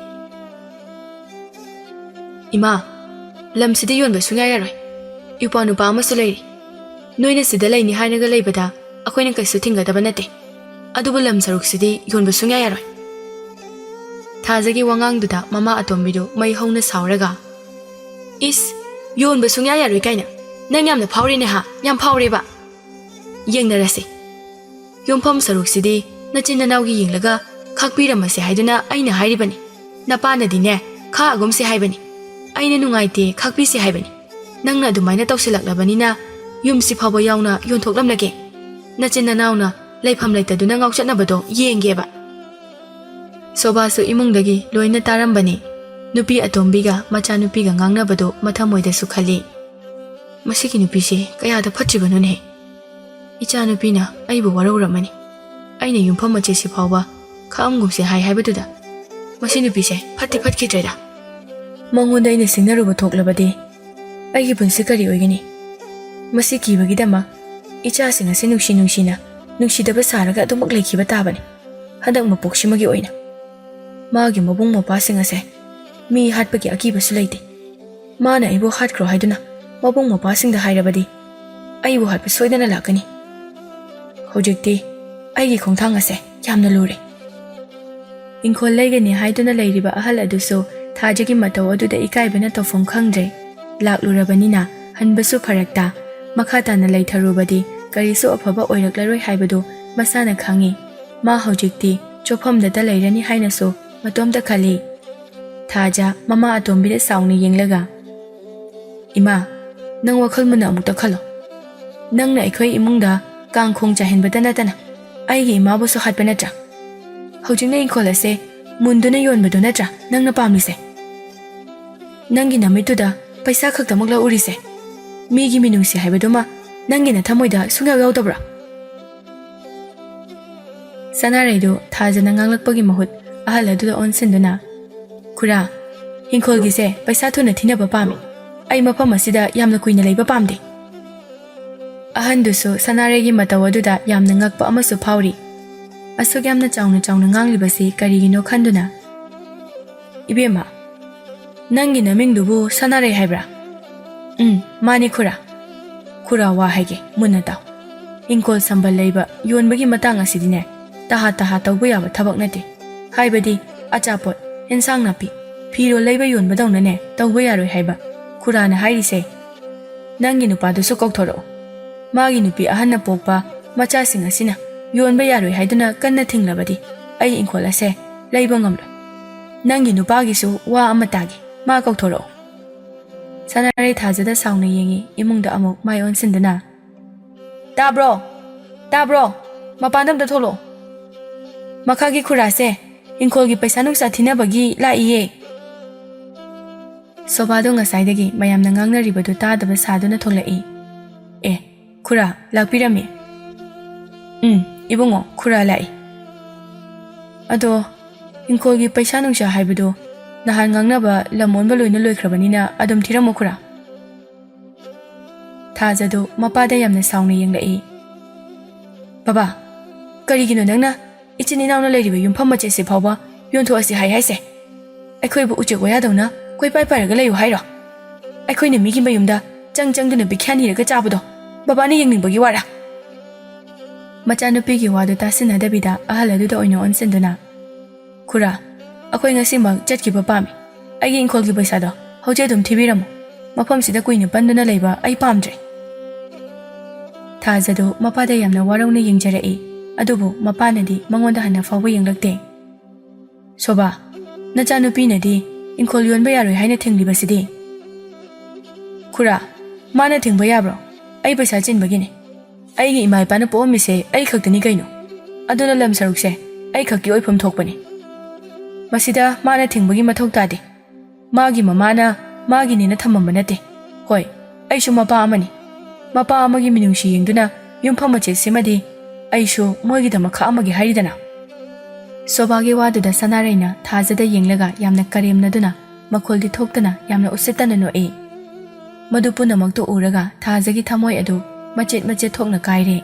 ima lamsida yonba sunya yaroi ipanu pa amasu leiri noina sida leini hainaga leibada akoina kaisu thingadaba nate adubu lamsarug sidi yonba sunya yaroi thajagi wangangduda mama atombidu mai hongna sauraga is yonba sunya yaroi kaina nang yamna phawri ne ha yam phawri ba yengnarase yompham saruksidhi nachinna naugi yinglaga khakpiramase haiduna aina hairibani napana dine kha agumse haibani aina nungaite khakpisi haibani nangna dumaina tawsilaklabani na yumsi phawba yauna yonthoklamlage nachinna nauna leifam leitaduna ngauchatnabado yengeba sobasu imungdagi loina tarambani nupi atombiga macha nupiga ngangnabado mathamoida sukhali ꯃꯁꯤꯒꯤ ꯅꯨꯄꯤꯁꯦ ꯀꯌꯥꯗ ꯐꯠꯇ꯭ꯔꯤꯕꯅꯣꯅꯦ ꯏꯆꯥ ꯅꯨꯄꯤꯅ ꯑꯩꯕꯨ ꯋꯥꯔꯧꯔꯝꯃꯅꯤ ꯑꯩꯅ ꯌꯨꯝꯐꯝ ꯃꯆꯦꯠꯁꯤ ꯐꯥꯎꯕ ꯈꯥꯛꯑꯝꯒꯨꯝꯁꯦ ꯍꯥꯏꯕꯗꯨꯗ ꯃꯁꯤ ꯅꯨꯄꯤꯁꯦ ꯐꯠꯇꯤ ꯐꯠꯈꯤꯗ꯭ꯔꯦꯗ ꯃꯉꯣꯟꯗ ꯑꯩꯅ ꯁꯤꯡꯅꯔꯨꯕ ꯊꯣꯛꯂꯕꯗꯤ ꯑꯩꯒꯤ ꯄꯨꯟꯁꯤ ꯀꯔꯤ ꯑꯣꯏꯒꯅꯤ ꯃꯁꯤ ꯀꯤꯕꯒꯤꯗꯃꯛ ꯏꯆꯥꯁꯤꯡ ꯑꯁꯤ ꯅꯨꯡꯁꯤꯅ ꯅꯨꯡꯁꯤꯗꯕ ꯁꯥꯔꯒ ꯑꯗꯨꯃꯛ ꯂꯩꯈꯤꯕ ꯇꯥꯕꯅꯤ ꯍꯟꯗꯛ ꯃꯄꯣꯛꯁꯤꯃꯒꯤ ꯑꯣꯏꯅ ꯃꯥꯒꯤ ꯃꯕꯨꯡ ꯃꯧꯄ꯭ꯋꯥꯁꯤꯡ ꯑꯁꯦ ꯃꯤ ꯍꯥꯠꯄꯒꯤ ꯑꯀꯤꯕꯁꯨ ꯂꯩꯇꯦ ꯃꯥꯅ ꯑꯩꯕꯨ ꯍꯥꯠꯈ꯭ꯔꯣ ꯍꯥꯏꯗꯨꯅ ꯃꯕꯨꯡ ꯃꯧꯄ꯭ꯋꯥꯁꯤꯡꯗ ꯍꯥꯏꯔꯕꯗꯤ ꯑꯩꯕꯨ ꯍꯥꯠꯄ ꯁꯣꯏꯗꯅ ꯂꯥꯛꯀꯅꯤ ꯍꯧꯖꯤꯛꯇꯤ ꯑꯩꯒꯤ ꯈꯣꯡꯊꯥꯡ ꯑꯁꯦ ꯌꯥꯝꯅ ꯂꯨꯔꯦ ꯏꯪꯈꯣꯜ ꯂꯩꯒꯅꯤ ꯍꯥꯏꯗꯨꯅ ꯂꯩꯔꯤꯕ ꯑꯍꯜ ꯑꯗꯨꯁꯨ ꯊꯥꯖꯒꯤ ꯃꯇꯧ ꯑꯗꯨꯗ ꯏꯀꯥꯏꯕꯅ ꯇꯧꯐꯝ ꯈꯪꯗ꯭ꯔꯦ ꯂꯥꯛꯂꯨꯔꯕꯅꯤꯅ ꯍꯟꯕꯁꯨ ꯐꯔꯛꯇ ꯃꯈꯥ ꯇꯥꯅ ꯂꯩꯊꯔꯨꯕꯗꯤ ꯀꯔꯤꯁꯨ ꯑꯐꯕ ꯑꯣꯏꯔꯛꯂꯔꯣꯏ ꯍꯥꯏꯕꯗꯨ ꯃꯁꯥꯅ ꯈꯪꯉꯤ ꯃꯥ ꯍꯧꯖꯤꯛꯇꯤ ꯆꯣꯐꯝꯗꯇ ꯂꯩꯔꯅꯤ ꯍꯥꯏꯅꯁꯨ ꯃꯇꯣꯝꯇ ꯈꯜꯂꯤ ꯊꯥꯖ ꯃꯃꯥ ꯑꯇꯣꯝꯕꯤꯗ ꯁꯥꯎꯅ ꯌꯦꯡꯂꯒ ꯏꯃꯥ ꯅꯪ ꯋꯥꯈꯜ ꯃꯨꯟꯅ ꯑꯃꯨꯛꯇ ꯈꯜꯂꯣ ꯅꯪꯅ ꯑꯩꯈꯣꯏ ꯏꯃꯨꯡꯗ ꯀꯥꯡꯈꯣꯡ ꯆꯥꯏꯍꯟꯕꯇ ꯅꯠꯇꯅ ꯑꯩꯒꯤ ꯏꯃꯥꯕꯨꯁꯨ ꯍꯥꯠꯄ ꯅꯠꯇ꯭ꯔꯥ ꯍꯧꯖꯤꯛꯅ ꯏꯪꯈꯣꯜ ꯑꯁꯦ ꯃꯨꯟꯗꯨꯅ ꯌꯣꯟꯕꯗꯨ ꯅꯠꯇ꯭ꯔꯥ ꯅꯪꯅ ꯄꯥꯝꯂꯤꯁꯦ ꯅꯪꯒꯤ ꯅꯃꯤꯠꯇꯨꯗ ꯄꯩꯁꯥ ꯈꯛꯇꯃꯛ ꯂꯧꯎꯔꯤꯁꯦ ꯃꯤꯒꯤ ꯃꯤꯅꯨꯡꯁꯤ ꯍꯥꯏꯕꯗꯨꯃ ꯅꯪꯒꯤ ꯅꯊꯃꯣꯏꯗ ꯁꯨꯡꯌꯥꯎ ꯌꯥꯎꯗꯕ꯭ꯔꯥ ꯁꯅꯥꯔꯩꯗꯨ ꯊꯥꯖꯅ ꯉꯥꯡꯂꯛꯄꯒꯤ ꯃꯍꯨꯠ ꯑꯍꯜ ꯑꯗꯨꯗ ꯑꯣꯟꯁꯤꯟꯗꯨꯅ ꯈꯨꯔꯥ ꯏꯪꯈꯣꯜꯒꯤꯁꯦ ꯄꯩꯁꯥ ꯊꯨꯅ ꯊꯤꯅꯕ ꯄꯥꯝꯃꯤ ꯑꯩ ꯃꯐꯝ ꯑꯁꯤꯗ ꯌꯥꯝꯅ ꯀꯨꯏꯅ ꯂꯩꯕ ꯄꯥꯝꯗꯦ ꯑꯍꯟꯗꯨꯁꯨ ꯁꯅꯥꯔꯩꯒꯤ ꯃꯇꯧ ꯑꯗꯨꯗ ꯌꯥꯝꯅ ꯉꯛꯄ ꯑꯃꯁꯨ ꯐꯥꯎꯔꯤ ꯑꯁꯨꯛ ꯌꯥꯝꯅ ꯆꯥꯎꯅ ꯉꯥꯡꯂꯤꯕꯁꯤ ꯀꯔꯤꯒꯤꯅꯣ ꯈꯟꯗꯨꯅ ꯏꯕꯦꯝꯃ ꯅꯪꯒꯤ ꯅꯃꯤꯡꯗꯨꯕꯨ ꯁꯅꯥꯔꯩ ꯍꯥꯏꯕ꯭ꯔꯥ ꯃꯥꯅꯤ ꯈꯨꯔꯥ ꯋꯥ ꯍꯥꯏꯒꯦ ꯃꯨꯟꯅ ꯇꯥꯎ ꯏꯪꯈꯣꯜ ꯁꯝꯕꯜ ꯂꯩꯕ ꯌꯣꯟꯕꯒꯤ ꯃꯇꯥꯡ ꯑꯁꯤꯗꯤꯅꯦ ꯇꯍꯥ ꯇꯧꯕ ꯌꯥꯕ ꯊꯕꯛ ꯅꯠꯇꯦ ꯍꯥꯏꯕꯗꯤ ꯑꯆꯥꯄꯣꯠ ꯏꯟꯁꯥꯡ ꯅꯥꯄꯤ ꯐꯤꯔꯣꯜ ꯂꯩꯕ ꯌꯣꯟꯕꯗꯧꯅꯅꯦ ꯇꯧꯕ ꯌꯥꯔꯣꯏ ꯍꯥꯏꯕ ꯈꯨꯔꯥꯅ ꯍꯥꯏꯔꯤꯁꯦ ꯅꯪꯒꯤ ꯅꯨꯄꯥꯗꯨꯁꯨ ꯀꯧꯊꯣꯔꯛꯑꯣ ꯃꯥꯒꯤ ꯅꯨꯄꯤ ꯑꯍꯟꯅ ꯄꯣꯛꯄ ꯃꯆꯥꯁꯤꯡ ꯑꯁꯤꯅ ꯌꯣꯟꯕ ꯌꯥꯔꯣꯏ ꯍꯥꯏꯗꯨꯅ ꯀꯟꯅ ꯊꯤꯡꯂꯕꯗꯤ ꯑꯩ ꯏꯪꯈꯣꯜ ꯑꯁꯦ ꯂꯩꯕ ꯉꯝꯂꯣꯏ ꯅꯪꯒꯤ ꯅꯨꯄꯥꯒꯤꯁꯨ ꯋꯥ ꯑꯃ ꯇꯥꯒꯦ ꯃꯥ ꯀꯧꯊꯣꯔꯛꯑꯣ ꯁꯅꯥꯔꯩ ꯊꯥꯖꯗ ꯁꯥꯎꯅ ꯌꯦꯡꯉꯤ ꯏꯃꯨꯡꯗ ꯑꯃꯨꯛ ꯃꯥꯏ ꯑꯣꯟꯁꯤꯟꯗꯨꯅ ꯇꯥꯕ꯭ꯔꯣ ꯃꯄꯥꯟꯗ ꯑꯝꯇ ꯊꯣꯛꯂꯛꯑꯣ ꯃꯈꯥꯒꯤ ꯈꯨꯔꯥꯁꯦ ꯏꯪꯈꯣꯜꯒꯤ ꯄꯩꯁꯥ ꯅꯨꯡꯁꯥ ꯊꯤꯅꯕꯒꯤ ꯂꯥꯛꯏꯌꯦ ꯁꯣꯕꯥꯗꯣ ꯉꯁꯥꯏꯗꯒꯤ ꯃꯌꯥꯝꯅ ꯉꯥꯡꯅꯔꯤꯕꯗꯨ ꯇꯥꯗꯕ ꯁꯥꯗꯨꯅ ꯊꯣꯛꯂꯛꯏ ꯈꯨꯔꯥ ꯂꯥꯛꯄꯤꯔꯝꯃꯤ ꯏꯕꯨꯡꯉꯣ ꯈꯨꯔꯥ ꯂꯥꯛꯏ ꯑꯗꯣ ꯏꯪꯈꯣꯜꯒꯤ ꯄꯩꯁꯥ ꯅꯨꯡꯁꯥ ꯍꯥꯏꯕꯗꯣ ꯅꯍꯥꯟ ꯉꯥꯡꯅꯕ ꯂꯝ ꯑꯣꯟꯕ ꯂꯣꯏꯅ ꯂꯣꯏꯈ꯭ꯔꯕꯅꯤꯅ ꯑꯗꯨꯝ ꯊꯤꯔꯝꯃꯣ ꯈꯨꯔꯥ ꯊꯥꯖꯗꯨ ꯃꯄꯥꯗ ꯌꯥꯝꯅ ꯁꯥꯎꯅ ꯌꯦꯡꯂꯛꯏ ꯕꯕꯥ ꯀꯔꯤꯒꯤꯅꯣ ꯅꯪꯅ ꯏꯆꯤꯟ ꯏꯅꯥꯎꯅ ꯂꯩꯔꯤꯕ ꯌꯨꯝꯐꯝ ꯃꯆꯦꯠꯁꯤ ꯐꯥꯎꯕ ꯌꯣꯟꯊꯣꯛꯑꯁꯤ ꯍꯥꯏꯁꯦ ꯑꯩꯈꯣꯏꯕꯨ ꯎꯆꯦꯛ ꯋꯥꯌꯥꯗꯧꯅ ꯀꯣꯏꯄꯥꯏ ꯄꯥꯏꯔꯒ ꯂꯩꯌꯨ ꯍꯥꯏꯔꯣ ꯑꯩꯈꯣꯏꯅ ꯃꯤꯒꯤ ꯃꯌꯨꯝꯗ ꯆꯪꯗꯨꯅ ꯕꯤꯈ꯭ꯌꯥ ꯅꯤꯔꯒ ꯆꯥꯕꯗꯣ ꯕꯕꯥꯅ ꯌꯦꯡꯅꯤꯡꯕꯒꯤ ꯋꯥꯔꯥ ꯃꯆꯥꯅꯨꯄꯤꯒꯤ ꯋꯥꯗꯨ ꯇꯥꯁꯤꯟꯅꯗꯕꯤꯗ ꯑꯍꯜ ꯑꯗꯨꯗ ꯑꯣꯏꯅ ꯑꯣꯟꯁꯤꯟꯗꯨꯅ ꯈꯨꯔꯥ ꯑꯩꯈꯣꯏ ꯉꯁꯤꯃꯛ ꯆꯠꯈꯤꯕ ꯄꯥꯝꯃꯤ ꯑꯩꯒꯤ ꯏꯪꯈꯣꯜꯒꯤ ꯄꯩꯁꯥꯗꯣ ꯍꯧꯖꯤꯛ ꯑꯗꯨꯝ ꯊꯤꯕꯤꯔꯝꯃꯣ ꯃꯐꯝꯁꯤꯗ ꯀꯨꯏꯅ ꯄꯟꯗꯨꯅ ꯂꯩꯕ ꯑꯩ ꯄꯥꯝꯗ꯭ꯔꯦ ꯊꯥꯖꯗꯨ ꯃꯄꯥꯗ ꯌꯥꯝꯅ ꯋꯥꯔꯧꯅ ꯌꯦꯡꯖꯔꯛꯏ ꯑꯗꯨꯕꯨ ꯃꯄꯥꯅꯗꯤ ꯃꯉꯣꯟꯗ ꯍꯟꯅ ꯐꯥꯎꯕ ꯌꯦꯡꯂꯛꯇꯦ ꯁꯣꯕꯥ ꯅꯆꯥꯅꯨꯄꯤꯅꯗꯤ ꯏꯪꯈꯣꯜ ꯌꯣꯟꯕ ꯌꯥꯔꯣꯏ ꯍꯥꯏꯅ ꯊꯤꯡꯂꯤꯕꯁꯤꯗꯤ ꯈꯨꯔꯥ ꯃꯥꯅ ꯊꯤꯡꯕ ꯌꯥꯕ꯭ꯔꯣ ꯑꯩ ꯄꯩꯁా ꯆꯤꯟꯕꯒꯤꯅꯤ ꯑꯩꯒꯤ ꯏꯃꯥ ꯏꯄꯥꯅ ꯄꯣꯛꯑꯝꯃꯤꯁꯦ ꯑꯩ ꯈꯛꯇꯅꯤ ꯀꯩꯅꯣ ꯑꯗꯨꯅ ꯂꯝ ꯁꯔꯨꯛꯁꯦ ꯑꯩ ꯈꯛꯀꯤ ꯑꯣꯏꯐꯝ ꯊꯣꯛꯄꯅꯤ ꯃꯁꯤꯗ ꯃꯥꯅ ꯊꯤꯡꯕꯒꯤ ꯃꯊꯧ ꯇꯥꯗꯦ ꯃꯥꯒꯤ ꯃꯃꯥꯅ ꯃꯥꯒꯤꯅꯦꯅ ꯊꯝꯃꯝꯕ ꯅꯠꯇꯦ ꯍꯣꯏ ꯑꯩꯁꯨ ꯃꯄꯥ ꯑꯃꯅꯤ ꯃꯄꯥ ꯑꯃꯒꯤ ꯃꯤꯅꯨꯡꯁꯤ ꯌꯦꯡꯗꯨꯅ ꯌꯨꯝꯐꯝ ꯃꯆꯦꯠꯁꯤꯃꯗꯤ ꯑꯩꯁꯨ ꯃꯣꯏꯒꯤꯗꯃꯛ ꯈꯥꯛꯑꯝꯃꯒꯦ ꯍꯥꯏꯔꯤꯗꯅ ꯁꯣꯕꯥꯒꯤ ꯋꯥꯗꯨꯗ ꯁꯅꯥꯔꯩꯅ ꯊꯥꯖꯗ ꯌꯦꯡꯂꯒ ꯌꯥꯝꯅ ꯀꯔꯦꯝꯅꯗꯨꯅ ꯃꯈꯣꯜꯗꯤ ꯊꯣꯛꯇꯅ ꯌꯥꯝꯅ ꯎꯁꯤꯠꯇꯅ ꯅꯣꯛꯏ ꯃꯗꯨ ꯄꯨꯝꯅꯃꯛꯇꯨ ꯎꯔꯒ ꯊꯥꯖꯒꯤ ꯊꯃꯣꯏ ꯑꯗꯨ ꯃꯆꯦꯠ ꯊꯣꯛꯅ ꯀꯥꯏꯔꯦ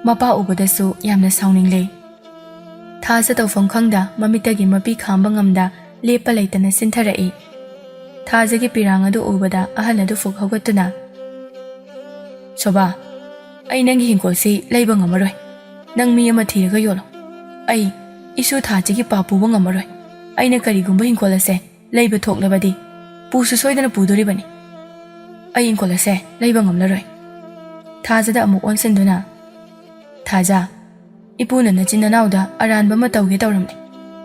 ꯃꯄꯥ ꯎꯕꯗꯁꯨ ꯌꯥꯝꯅ ꯁꯥꯎꯅꯤꯡꯂꯦ ꯊꯥꯖ ꯇꯧꯐꯝ ꯈꯪꯗ ꯃꯃꯤꯠꯇꯒꯤ ꯃꯄꯤ ꯈꯥꯝꯕ ꯉꯝꯗ ꯂꯦꯞꯄ ꯂꯩꯇꯅ ꯁꯤꯟꯊꯔꯛꯏ ꯊꯥꯖꯒꯤ ꯄꯤꯔꯥꯡ ꯑꯗꯨ ꯎꯕꯗ ꯑꯍꯜ ꯑꯗꯨ ꯐꯨꯛ ꯍꯧꯒꯠꯇꯨꯅ ꯁꯣꯕꯥ ꯑꯩ ꯅꯪꯒꯤ ꯍꯤꯡꯈꯣꯜꯁꯤ ꯂꯩꯕ ꯉꯝꯃꯔꯣꯏ ꯅꯪ ꯃꯤ ꯑꯃ ꯊꯤꯔꯒ ꯌꯣꯜꯂꯣ ꯑꯩ ꯏꯁꯨ ꯊꯥꯖꯒꯤ ꯄꯥ ꯄꯨꯕ ꯉꯝꯃꯔꯣꯏ ꯑꯩꯅ ꯀꯔꯤꯒꯨꯝꯕ ꯍꯤꯡꯈꯣꯜ ꯑꯁꯦ ꯂꯩꯕ ꯊꯣꯛꯂꯕꯗꯤ ꯄꯨꯁꯨ ꯁꯣꯏꯗꯅ ꯄꯨꯗꯣꯔꯤꯕꯅꯤ ꯑꯩ ꯏꯪꯈꯣꯜ ꯑꯁꯦ ꯂꯩꯕ ꯉꯝꯂꯔꯣꯏ ꯊꯥꯖꯗ ꯑꯃꯨꯛ ꯑꯣꯟꯁꯤꯟꯗꯨꯅ ꯊꯥꯖ ꯏꯄꯨꯅ ꯅꯆꯤꯟ ꯅꯅꯥꯎꯗ ꯑꯔꯥꯟꯕ ꯑꯃ ꯇꯧꯒꯦ ꯇꯧꯔꯝꯅꯤ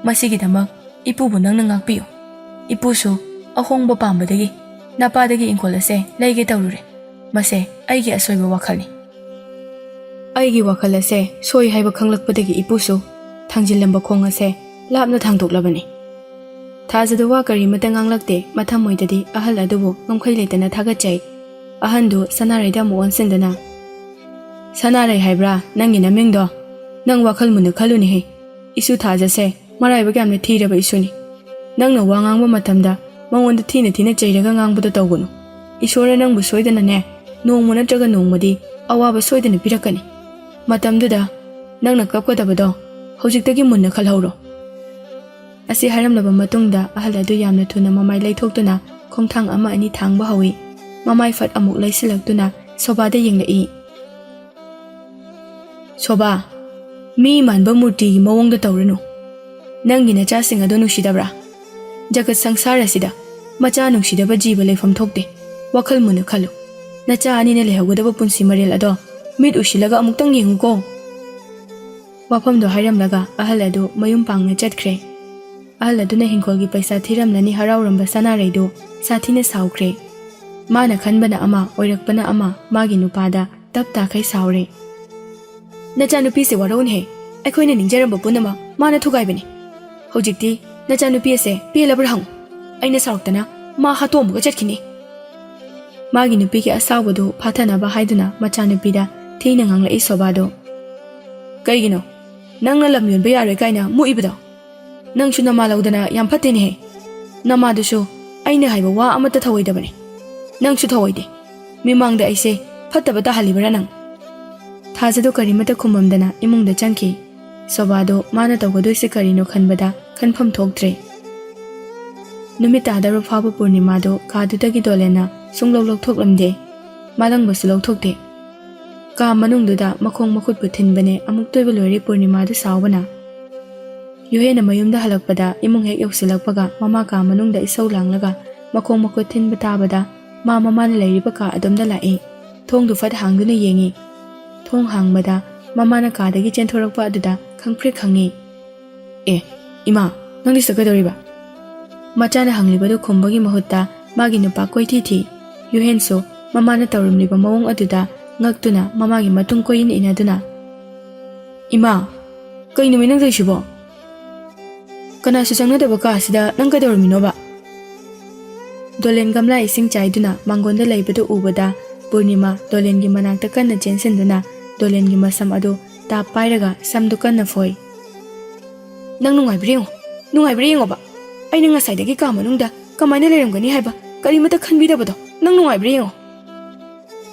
ꯃꯁꯤꯒꯤꯗꯃꯛ ꯏꯄꯨꯕꯨ ꯅꯪꯅ ꯉꯥꯛꯄꯤꯌꯨ ꯏꯄꯨꯁꯨ ꯑꯍꯣꯡꯕ ꯄꯥꯝꯕꯗꯒꯤ ꯅꯄꯥꯗꯒꯤ ꯏꯪꯈꯣꯜ ꯑꯁꯦ ꯂꯩꯒꯦ ꯇꯧꯔꯨꯔꯦ ꯃꯁꯦ ꯑꯩꯒꯤ ꯑꯁꯣꯏꯕ ꯋꯥꯈꯜꯅꯤ ꯑꯩꯒꯤ ꯋꯥꯈꯜ ꯑꯁꯦ ꯁꯣꯏ ꯍꯥꯏꯕ ꯈꯪꯂꯛꯄꯗꯒꯤ ꯏꯄꯨꯁꯨ ꯊꯥꯡꯖꯤꯜꯂꯝꯕ ꯈꯣꯡ ꯑꯁꯦ ꯂꯥꯞꯅ ꯊꯥꯡꯗꯣꯛꯂꯕꯅꯤ ꯊꯥꯖꯗ ꯋꯥ ꯀꯔꯤꯃꯇ ꯉꯥꯡꯂꯛꯇꯦ ꯃꯊꯃꯣꯏꯗꯗꯤ ꯑꯍꯜ ꯑꯗꯨꯕꯨ ꯉꯝꯈꯩ ꯂꯩꯇꯅ ꯊꯥꯒꯠꯆꯩ ꯑꯍꯟꯗꯨ ꯁꯅꯥꯔꯩꯗ ꯑꯃꯨꯛ ꯑꯣꯟꯁꯤꯟꯗꯨꯅ ꯁꯅꯥꯔꯩ ꯍꯥꯏꯕ꯭ꯔꯥ ꯅꯪꯒꯤ ꯅꯃꯤꯡꯗꯣ ꯅꯪ ꯋꯥꯈꯜ ꯃꯨꯟꯅ ꯈꯜꯂꯨꯅꯦꯍꯦ ꯏꯁꯨ ꯊꯥꯖꯁꯦ ꯃꯔꯥꯏꯕꯛ ꯌꯥꯝꯅ ꯊꯤꯔꯕ ꯏꯁꯨꯅꯤ ꯅꯪꯅ ꯋꯥ ꯉꯥꯡꯕ ꯃꯇꯝꯗ ꯃꯉꯣꯟꯗ ꯊꯤꯅ ꯊꯤꯅ ꯆꯩꯔꯒ ꯉꯥꯡꯕꯗꯣ ꯇꯧꯒꯅꯨ ꯏꯁꯣꯔꯅ ꯅꯪꯕꯨ ꯁꯣꯏꯗꯅꯅꯦ ꯅꯣꯡꯃ ꯅꯠꯇ꯭ꯔꯒ ꯅꯣꯡꯃꯗꯤ ꯑꯋꯥꯕ ꯁꯣꯏꯗꯅ ꯄꯤꯔꯛꯀꯅꯤ ꯃꯇꯝꯗꯨꯗ ꯅꯪꯅ ꯀꯞꯀꯗꯕꯗꯣ ꯍꯧꯖꯤꯛꯇꯒꯤ ꯃꯨꯟꯅ ꯈꯜꯍꯧꯔꯣ ꯑꯁꯤ ꯍꯥꯏꯔꯝꯂꯕ ꯃꯇꯨꯡꯗ ꯑꯍꯜ ꯑꯗꯨ ꯌꯥꯝꯅ ꯊꯨꯅ ꯃꯃꯥꯏ ꯂꯩꯊꯣꯛꯇꯨꯅ ꯈꯣꯡꯊꯥꯡ ꯑꯃ ꯑꯅꯤ ꯊꯥꯡꯕ ꯍꯧꯏ ꯃꯃꯥꯏ ꯐꯠ ꯑꯃꯨꯛ ꯂꯩꯁꯤꯜꯂꯛꯇꯨꯅ ꯁꯣꯕꯥꯗ ꯌꯦꯡꯂꯛꯏ ꯁꯣꯕꯥ ꯃꯤ ꯃꯥꯟꯕ ꯃꯨꯔꯇꯤꯒꯤ ꯃꯑꯣꯡꯗ ꯇꯧꯔꯅꯨ ꯅꯪꯒꯤ ꯅꯆꯥꯁꯤꯡ ꯑꯗꯨ ꯅꯨꯡꯁꯤꯗꯕ꯭ꯔꯥ ꯖꯒꯠ ꯁꯪꯁꯥꯔ ꯑꯁꯤꯗ ꯃꯆꯥ ꯅꯨꯡꯁꯤꯗꯕ ꯖꯤꯕ ꯂꯩꯐꯝ ꯊꯣꯛꯇꯦ ꯋꯥꯈꯜ ꯃꯨꯟꯅ ꯈꯜꯂꯨ ꯅꯆꯥ ꯑꯅꯤꯅ ꯂꯩꯍꯧꯒꯗꯕ ꯄꯨꯟꯁꯤ ꯃꯔꯦꯜ ꯑꯗꯣ ꯃꯤꯠ ꯎꯁꯤꯜꯂꯒ ꯑꯃꯨꯛꯇꯪ ꯌꯦꯡꯉꯨꯀꯣ ꯋꯥꯐꯝꯗꯣ ꯍꯥꯏꯔꯝꯂꯒ ꯑꯍꯜ ꯑꯗꯨ ꯃꯌꯨꯝ ꯄꯥꯡꯅ ꯆꯠꯈ꯭ꯔꯦ ꯑꯍꯜ ꯑꯗꯨꯅ ꯍꯤꯡꯈꯣꯜꯒꯤ ꯄꯩꯁꯥ ꯊꯤꯔꯝꯂꯅꯤ ꯍꯔꯥꯎꯔꯝꯕ ꯁꯅꯥꯔꯩꯗꯨ ꯁꯥꯊꯤꯅ ꯁꯥꯎꯈ꯭ꯔꯦ ꯃꯥꯅ ꯈꯟꯕꯅ ꯑꯃ ꯑꯣꯏꯔꯛꯄꯅ ꯑꯃ ꯃꯥꯒꯤ ꯅꯨꯄꯥꯗ ꯇꯞ ꯇꯥꯈꯩ ꯁꯥꯎꯔꯦ ꯅꯆꯥꯅꯨꯄꯤꯁꯦ ꯋꯥꯔꯧꯅꯦꯍꯦ ꯑꯩꯈꯣꯏꯅ ꯅꯤꯡꯖꯔꯝꯕ ꯄꯨꯝꯅꯃꯛ ꯃꯥꯅ ꯊꯨꯒꯥꯏꯕꯅꯤ ꯍꯧꯖꯤꯛꯇꯤ ꯅꯆꯥꯅꯨꯄꯤ ꯑꯁꯦ ꯄꯦꯜꯂꯕ꯭ꯔꯥ ꯍꯪꯉꯨ ꯑꯩꯅ ꯁꯥꯎꯔꯛꯇꯅ ꯃꯥ ꯍꯥꯠꯇꯣꯛꯑꯝꯃꯒ ꯆꯠꯈꯤꯅꯤ ꯃꯥꯒꯤ ꯅꯨꯄꯤꯒꯤ ꯑꯁꯥꯎꯕꯗꯨ ꯐꯥꯊꯅꯕ ꯍꯥꯏꯗꯨꯅ ꯃꯆꯥꯅꯨꯄꯤꯗ ꯊꯤꯅ ꯉꯥꯡꯂꯛꯏ ꯁꯣꯕꯥꯗꯣ ꯀꯩꯒꯤꯅꯣ ꯅꯪꯅ ꯂꯝ ꯌꯣꯟꯕ ꯌꯥꯔꯣꯏ ꯀꯥꯏꯅ ꯃꯨꯛꯏꯕꯗꯣ ꯅꯪꯁꯨ ꯅꯃꯥ ꯂꯧꯗꯅ ꯌꯥꯝ ꯐꯠꯇꯦꯅꯦꯍꯦ ꯅꯃꯥꯗꯨꯁꯨ ꯑꯩꯅ ꯍꯥꯏꯕ ꯋꯥ ꯑꯃꯠꯇ ꯊꯧꯑꯣꯏꯗꯕꯅꯤ ꯅꯪꯁꯨ ꯊꯧꯑꯣꯏꯗꯦ ꯃꯤꯃꯥꯡꯗ ꯑꯩꯁꯦ ꯐꯠꯇꯕ ꯇꯥꯍꯜꯂꯤꯕꯔꯥ ꯅꯪ ꯊꯥꯖꯗꯣ ꯀꯔꯤꯃꯠꯇ ꯈꯨꯝꯃꯝꯗꯅ ꯏꯃꯨꯡꯗ ꯆꯪꯈꯤ ꯁꯣꯕꯥꯗꯣ ꯃꯥꯅ ꯇꯧꯒꯗꯣꯏꯁꯦ ꯀꯔꯤꯅꯣ ꯈꯟꯕꯗ ꯈꯟꯐꯝ ꯊꯣꯛꯇ꯭ꯔꯦ ꯅꯨꯃꯤꯠ ꯇꯥꯗꯧꯔ ꯐꯥꯎꯕ ꯄꯨꯔꯅꯤꯃꯥꯗꯣ ꯀꯥꯗꯨꯗꯒꯤ ꯗꯣꯂꯦꯟꯅ ꯁꯨꯡꯂꯧ ꯂꯧꯊꯣꯛꯂꯝꯗꯦ ꯃꯥꯂꯪꯕꯁꯨ ꯂꯧꯊꯣꯛꯇꯦ ꯀꯥ ꯃꯅꯨꯡꯗꯨꯗ ꯃꯈꯣꯡ ꯃꯈꯨꯠꯄꯨ ꯊꯤꯟꯕꯅꯦ ꯑꯃꯨꯛ ꯇꯣꯏꯕ ꯂꯣꯏꯔꯦ ꯄꯨꯔꯅꯤꯃꯥꯗꯨ ꯁꯥꯎꯕꯅ ꯌꯨꯍꯦꯟꯅ ꯃꯌꯨꯝꯗ ꯍꯜꯂꯛꯄꯗ ꯏꯃꯨꯡ ꯍꯦꯛ ꯌꯧꯁꯤꯜꯂꯛꯄꯒ ꯃꯃꯥ ꯀꯥ ꯃꯅꯨꯡꯗ ꯏꯁꯧ ꯂꯥꯡꯂꯒ ꯃꯈꯣꯡ ꯃꯈꯨꯠ ꯊꯤꯟꯕ ꯇꯥꯕꯗ ꯃꯃꯥꯅ ꯂꯩꯔꯤꯕ ꯀꯥ ꯑꯗꯣꯝꯗ ꯂꯥꯛꯏ ꯊꯣꯡꯗꯨ ꯐꯠ ꯍꯥꯡꯗꯨꯅ ꯌꯦꯡꯉꯤ ꯊꯣꯡ ꯍꯥꯡꯕꯗ ꯃꯃꯥꯅ ꯀꯥꯗꯒꯤ ꯆꯦꯟꯊꯣꯔꯛꯄ ꯑꯗꯨꯗ ꯈꯪꯄ꯭ꯔꯦꯛ ꯈꯪꯉꯤ ꯏꯃꯥ ꯅꯪꯗꯤ ꯆꯠꯀꯗꯧꯔꯤꯕ ꯃꯆꯥꯅ ꯍꯪꯂꯤꯕꯗꯨ ꯈꯨꯝꯕꯒꯤ ꯃꯍꯨꯠꯇ ꯃꯥꯒꯤ ꯅꯨꯄꯥ ꯀꯣꯏꯊꯤ ꯊꯤ ꯌꯨꯍꯦꯟꯁꯨ ꯃꯃꯥꯅ ꯇꯧꯔꯝꯂꯤꯕ ꯃꯑꯣꯡ ꯑꯗꯨꯗ ꯉꯛꯇꯨꯅ ꯃꯃꯥꯒꯤ ꯃꯇꯨꯡ ꯀꯣꯏꯏꯟ ꯏꯟꯅꯗꯨꯅ ꯏꯃꯥ ꯀꯩꯅꯣꯃꯤ ꯅꯪ ꯇꯧꯏꯁꯤꯕꯣ ꯀꯅꯥꯁꯨ ꯆꯪꯅꯗꯕ ꯀꯥꯁꯤꯗ ꯅꯪ ꯀꯩꯗꯧꯔꯝꯃꯤꯅꯣꯕ ꯗꯣꯂꯦꯟ ꯒꯝꯂꯥ ꯏꯁꯤꯡ ꯆꯥꯏꯗꯨꯅ ꯃꯥꯡꯒꯣꯟꯗ ꯂꯩꯕꯗꯨ ꯎꯕꯗ ꯄꯨꯔꯅꯤꯃꯥ ꯗꯣꯂꯦꯟꯒꯤ ꯃꯅꯥꯛꯇ ꯀꯟꯅ ꯆꯦꯟꯁꯤꯟꯗꯨꯅ ꯗꯣꯂꯦꯟꯒꯤ ꯃꯁꯝ ꯑꯗꯨ ꯇꯥꯞ ꯄꯥꯏꯔꯒ ꯁꯝꯗꯨ ꯀꯟꯅ ꯐꯣꯏ ꯅꯪ ꯅꯨꯡꯉꯥꯏꯕ꯭ꯔꯥ ꯌꯦꯡꯉꯣꯕ ꯑꯩꯅ ꯉꯁꯥꯏꯗꯒꯤ ꯀꯥ ꯃꯅꯨꯡꯗ ꯀꯃꯥꯏꯅ ꯂꯩꯔꯝꯒꯅꯤ ꯍꯥꯏꯕ ꯀꯔꯤꯃꯠꯇ ꯈꯟꯕꯤꯗꯕꯗꯣ ꯅꯪ ꯅꯨꯡꯉꯥꯏꯕ꯭ꯔꯥ ꯌꯦꯡꯉꯣ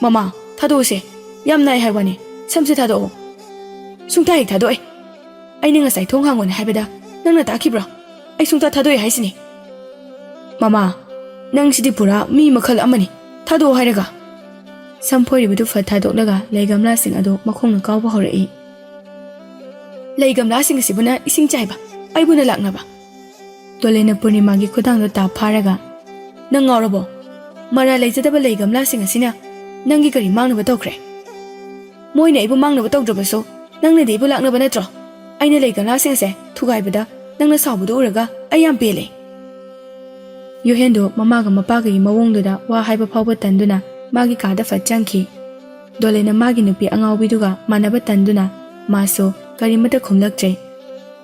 ꯃꯃꯥ ꯊꯥꯗꯣꯛꯎꯁꯦ ꯌꯥꯝ ꯅꯥꯏ ꯍꯥꯏꯕꯅꯤ ꯁꯝꯁꯦ ꯊꯥꯗꯣꯛꯑꯣ ꯁꯨꯡꯊꯥ ꯍꯦꯛ ꯊꯥꯗꯣꯛꯑꯦ ꯑꯩꯅ ꯉꯁꯥꯏ ꯊꯣꯡ ꯍꯥꯡꯉꯣꯅ ꯍꯥꯏꯕꯗ ꯅꯪꯅ ꯇꯥꯈꯤꯕ꯭ꯔꯣ ꯑꯩ ꯁꯨꯡꯊꯥ ꯊꯥꯗꯣꯛꯑꯦ ꯍꯥꯏꯁꯤꯅꯤ ꯃꯃꯥ ꯅꯪꯁꯤꯗꯤ ꯄꯨꯔꯥ ꯃꯤ ꯃꯈꯜ ꯑꯃꯅꯤ ꯊꯥꯗꯣꯛꯑꯣ ꯍꯥꯏꯔꯒ ꯁꯝ ꯐꯣꯏꯔꯤꯕꯗꯨ ꯐꯠ ꯊꯥꯗꯣꯛꯂꯒ ꯂꯩ ꯒꯝꯂꯥꯁꯤꯡ ꯑꯗꯨ ꯃꯈꯣꯡꯅ ꯀꯥꯎꯕ ꯍꯧꯔꯛꯏ ꯂꯩ ꯒꯝꯂꯥꯁꯤꯡ ꯑꯁꯤꯕꯨꯅ ꯏꯁꯤꯡ ꯆꯥꯏꯕ ꯑꯩꯕꯨꯅ ꯂꯥꯛꯅꯕ ꯗꯣꯂꯦꯟꯅ ꯄꯨꯔꯅꯤꯃꯥꯒꯤ ꯈꯨꯗꯥꯡꯗꯣ ꯇꯥꯞ ꯐꯥꯔꯒ ꯅꯪ ꯉꯥꯎꯔꯕꯣ ꯃꯔꯥ ꯂꯩꯖꯗꯕ ꯂꯩ ꯒꯝꯂꯥꯁꯤꯡ ꯑꯁꯤꯅ ꯅꯪꯒꯤ ꯀꯔꯤ ꯃꯥꯡꯅꯕ ꯇꯧꯈ꯭ꯔꯦ ꯃꯣꯏꯅ ꯑꯩꯕꯨ ꯃꯥꯡꯅꯕ ꯇꯧꯗ꯭ꯔꯕꯁꯨ ꯅꯪꯅꯗꯤ ꯑꯩꯕꯨ ꯂꯥꯛꯅꯕ ꯅꯠꯇ꯭ꯔꯣ ꯑꯩꯅ ꯂꯩ ꯒꯝꯂꯥꯁꯤꯡꯁꯦ ꯊꯨꯒꯥꯏꯕꯗ ꯅꯪꯅ ꯁꯥꯎꯕꯗꯨ ꯎꯔꯒ ꯑꯩ ꯌꯥꯝ ꯄꯦꯜꯂꯦ ꯌꯨꯍꯦꯟꯗꯣ ꯃꯃꯥꯒ ꯃꯄꯥꯒꯒꯤ ꯃꯑꯣꯡꯗꯨꯗ ꯋꯥ ꯍꯥꯏꯕ ꯐꯥꯎꯕ ꯇꯟꯗꯨꯅ ꯃꯥꯒꯤ ꯀꯥꯗ ꯐꯠ ꯆꯪꯈꯤ ꯗꯣꯂꯦꯟꯅ ꯃꯥꯒꯤ ꯅꯨꯄꯤ ꯑꯉꯥꯎꯕꯤꯗꯨꯒ ꯃꯥꯟꯅꯕ ꯇꯟꯗꯨꯅ ꯃꯥꯁꯨ ꯀꯔꯤꯃꯠꯇ ꯈꯨꯝꯂꯛꯇ꯭ꯔꯦ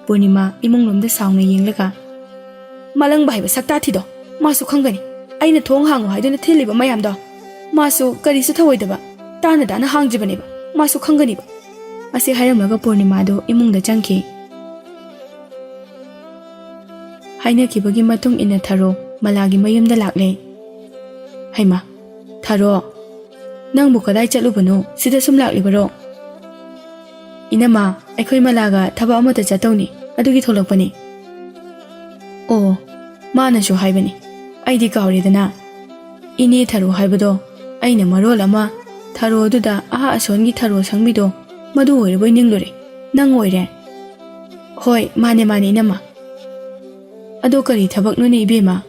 ꯄꯨꯔꯅꯤꯃꯥ ꯏꯃꯨꯡꯂꯣꯝꯗ ꯁꯥꯎꯅ ꯌꯦꯡꯂꯒ ꯃꯥꯂꯪꯕ ꯍꯥꯏꯕ ꯁꯛꯇꯥꯊꯤꯗꯣ ꯃꯥꯁꯨ ꯈꯪꯒꯅꯤ ꯑꯩꯅ ꯊꯣꯡ ꯍꯥꯡꯉꯨ ꯍꯥꯏꯗꯨꯅ ꯊꯤꯜꯂꯤꯕ ꯃꯌꯥꯝꯗꯣ ꯃꯥꯁꯨ ꯀꯔꯤꯁꯨ ꯊꯧꯑꯣꯏꯗꯕ ꯇꯥꯅ ꯍꯥꯡꯖꯕꯅꯦꯕ ꯃꯥꯁꯨ ꯈꯪꯒꯅꯤꯕ ꯑꯁꯤ ꯍꯥꯏꯔꯝꯂꯒ ꯄꯨꯔꯅꯤꯃꯥꯗꯣ ꯏꯃꯨꯡꯗ ꯆꯪꯈꯤ ꯍꯥꯏꯅꯈꯤꯕꯒꯤ ꯃꯇꯨꯡ ꯏꯟꯅ ꯊꯥꯔꯣ ꯃꯂꯥꯒꯤ ꯃꯌꯨꯝꯗ ꯂꯥꯛꯂꯦ ꯍꯩꯃꯥ ꯊꯥꯔꯣ ꯅꯪꯕꯨ ꯀꯗꯥꯏ ꯆꯠꯂꯨꯕꯅꯣ ꯁꯤꯗ ꯁꯨꯝ ꯂꯥꯛꯂꯤꯕꯔꯣ ꯏꯅꯝꯃ ꯑꯩꯈꯣꯏ ꯃꯂꯥꯒ ꯊꯕꯛ ꯑꯃꯠꯇ ꯆꯠꯇꯧꯅꯤ ꯑꯗꯨꯒꯤ ꯊꯣꯛꯂꯛꯄꯅꯤ ꯑꯣ ꯃꯥꯅꯁꯨ ꯍꯥꯏꯕꯅꯤ ꯑꯩꯗꯤ ꯀꯥꯎꯔꯦꯗꯅ ꯏꯅꯦ ꯊꯥꯔꯣ ꯍꯥꯏꯕꯗꯣ ꯑꯩꯅ ꯃꯔꯣꯜ ꯑꯃ ꯊꯥꯔꯣ ꯑꯗꯨꯗ ꯑꯁꯣꯟꯒꯤ ꯊꯥꯔꯣ ꯁꯪꯕꯤꯗꯣ ꯃꯗꯨ ꯑꯣꯏꯔꯕꯣꯏ ꯅꯤꯡꯂꯨꯔꯦ ꯅꯪ ꯑꯣꯏꯔꯦ ꯍꯣꯏ ꯃꯥꯅꯦ ꯏꯅꯝꯃ ꯑꯗꯣ ꯀꯔꯤ ꯊꯕꯛꯅꯣꯅꯦ ꯏꯕꯦꯝꯃ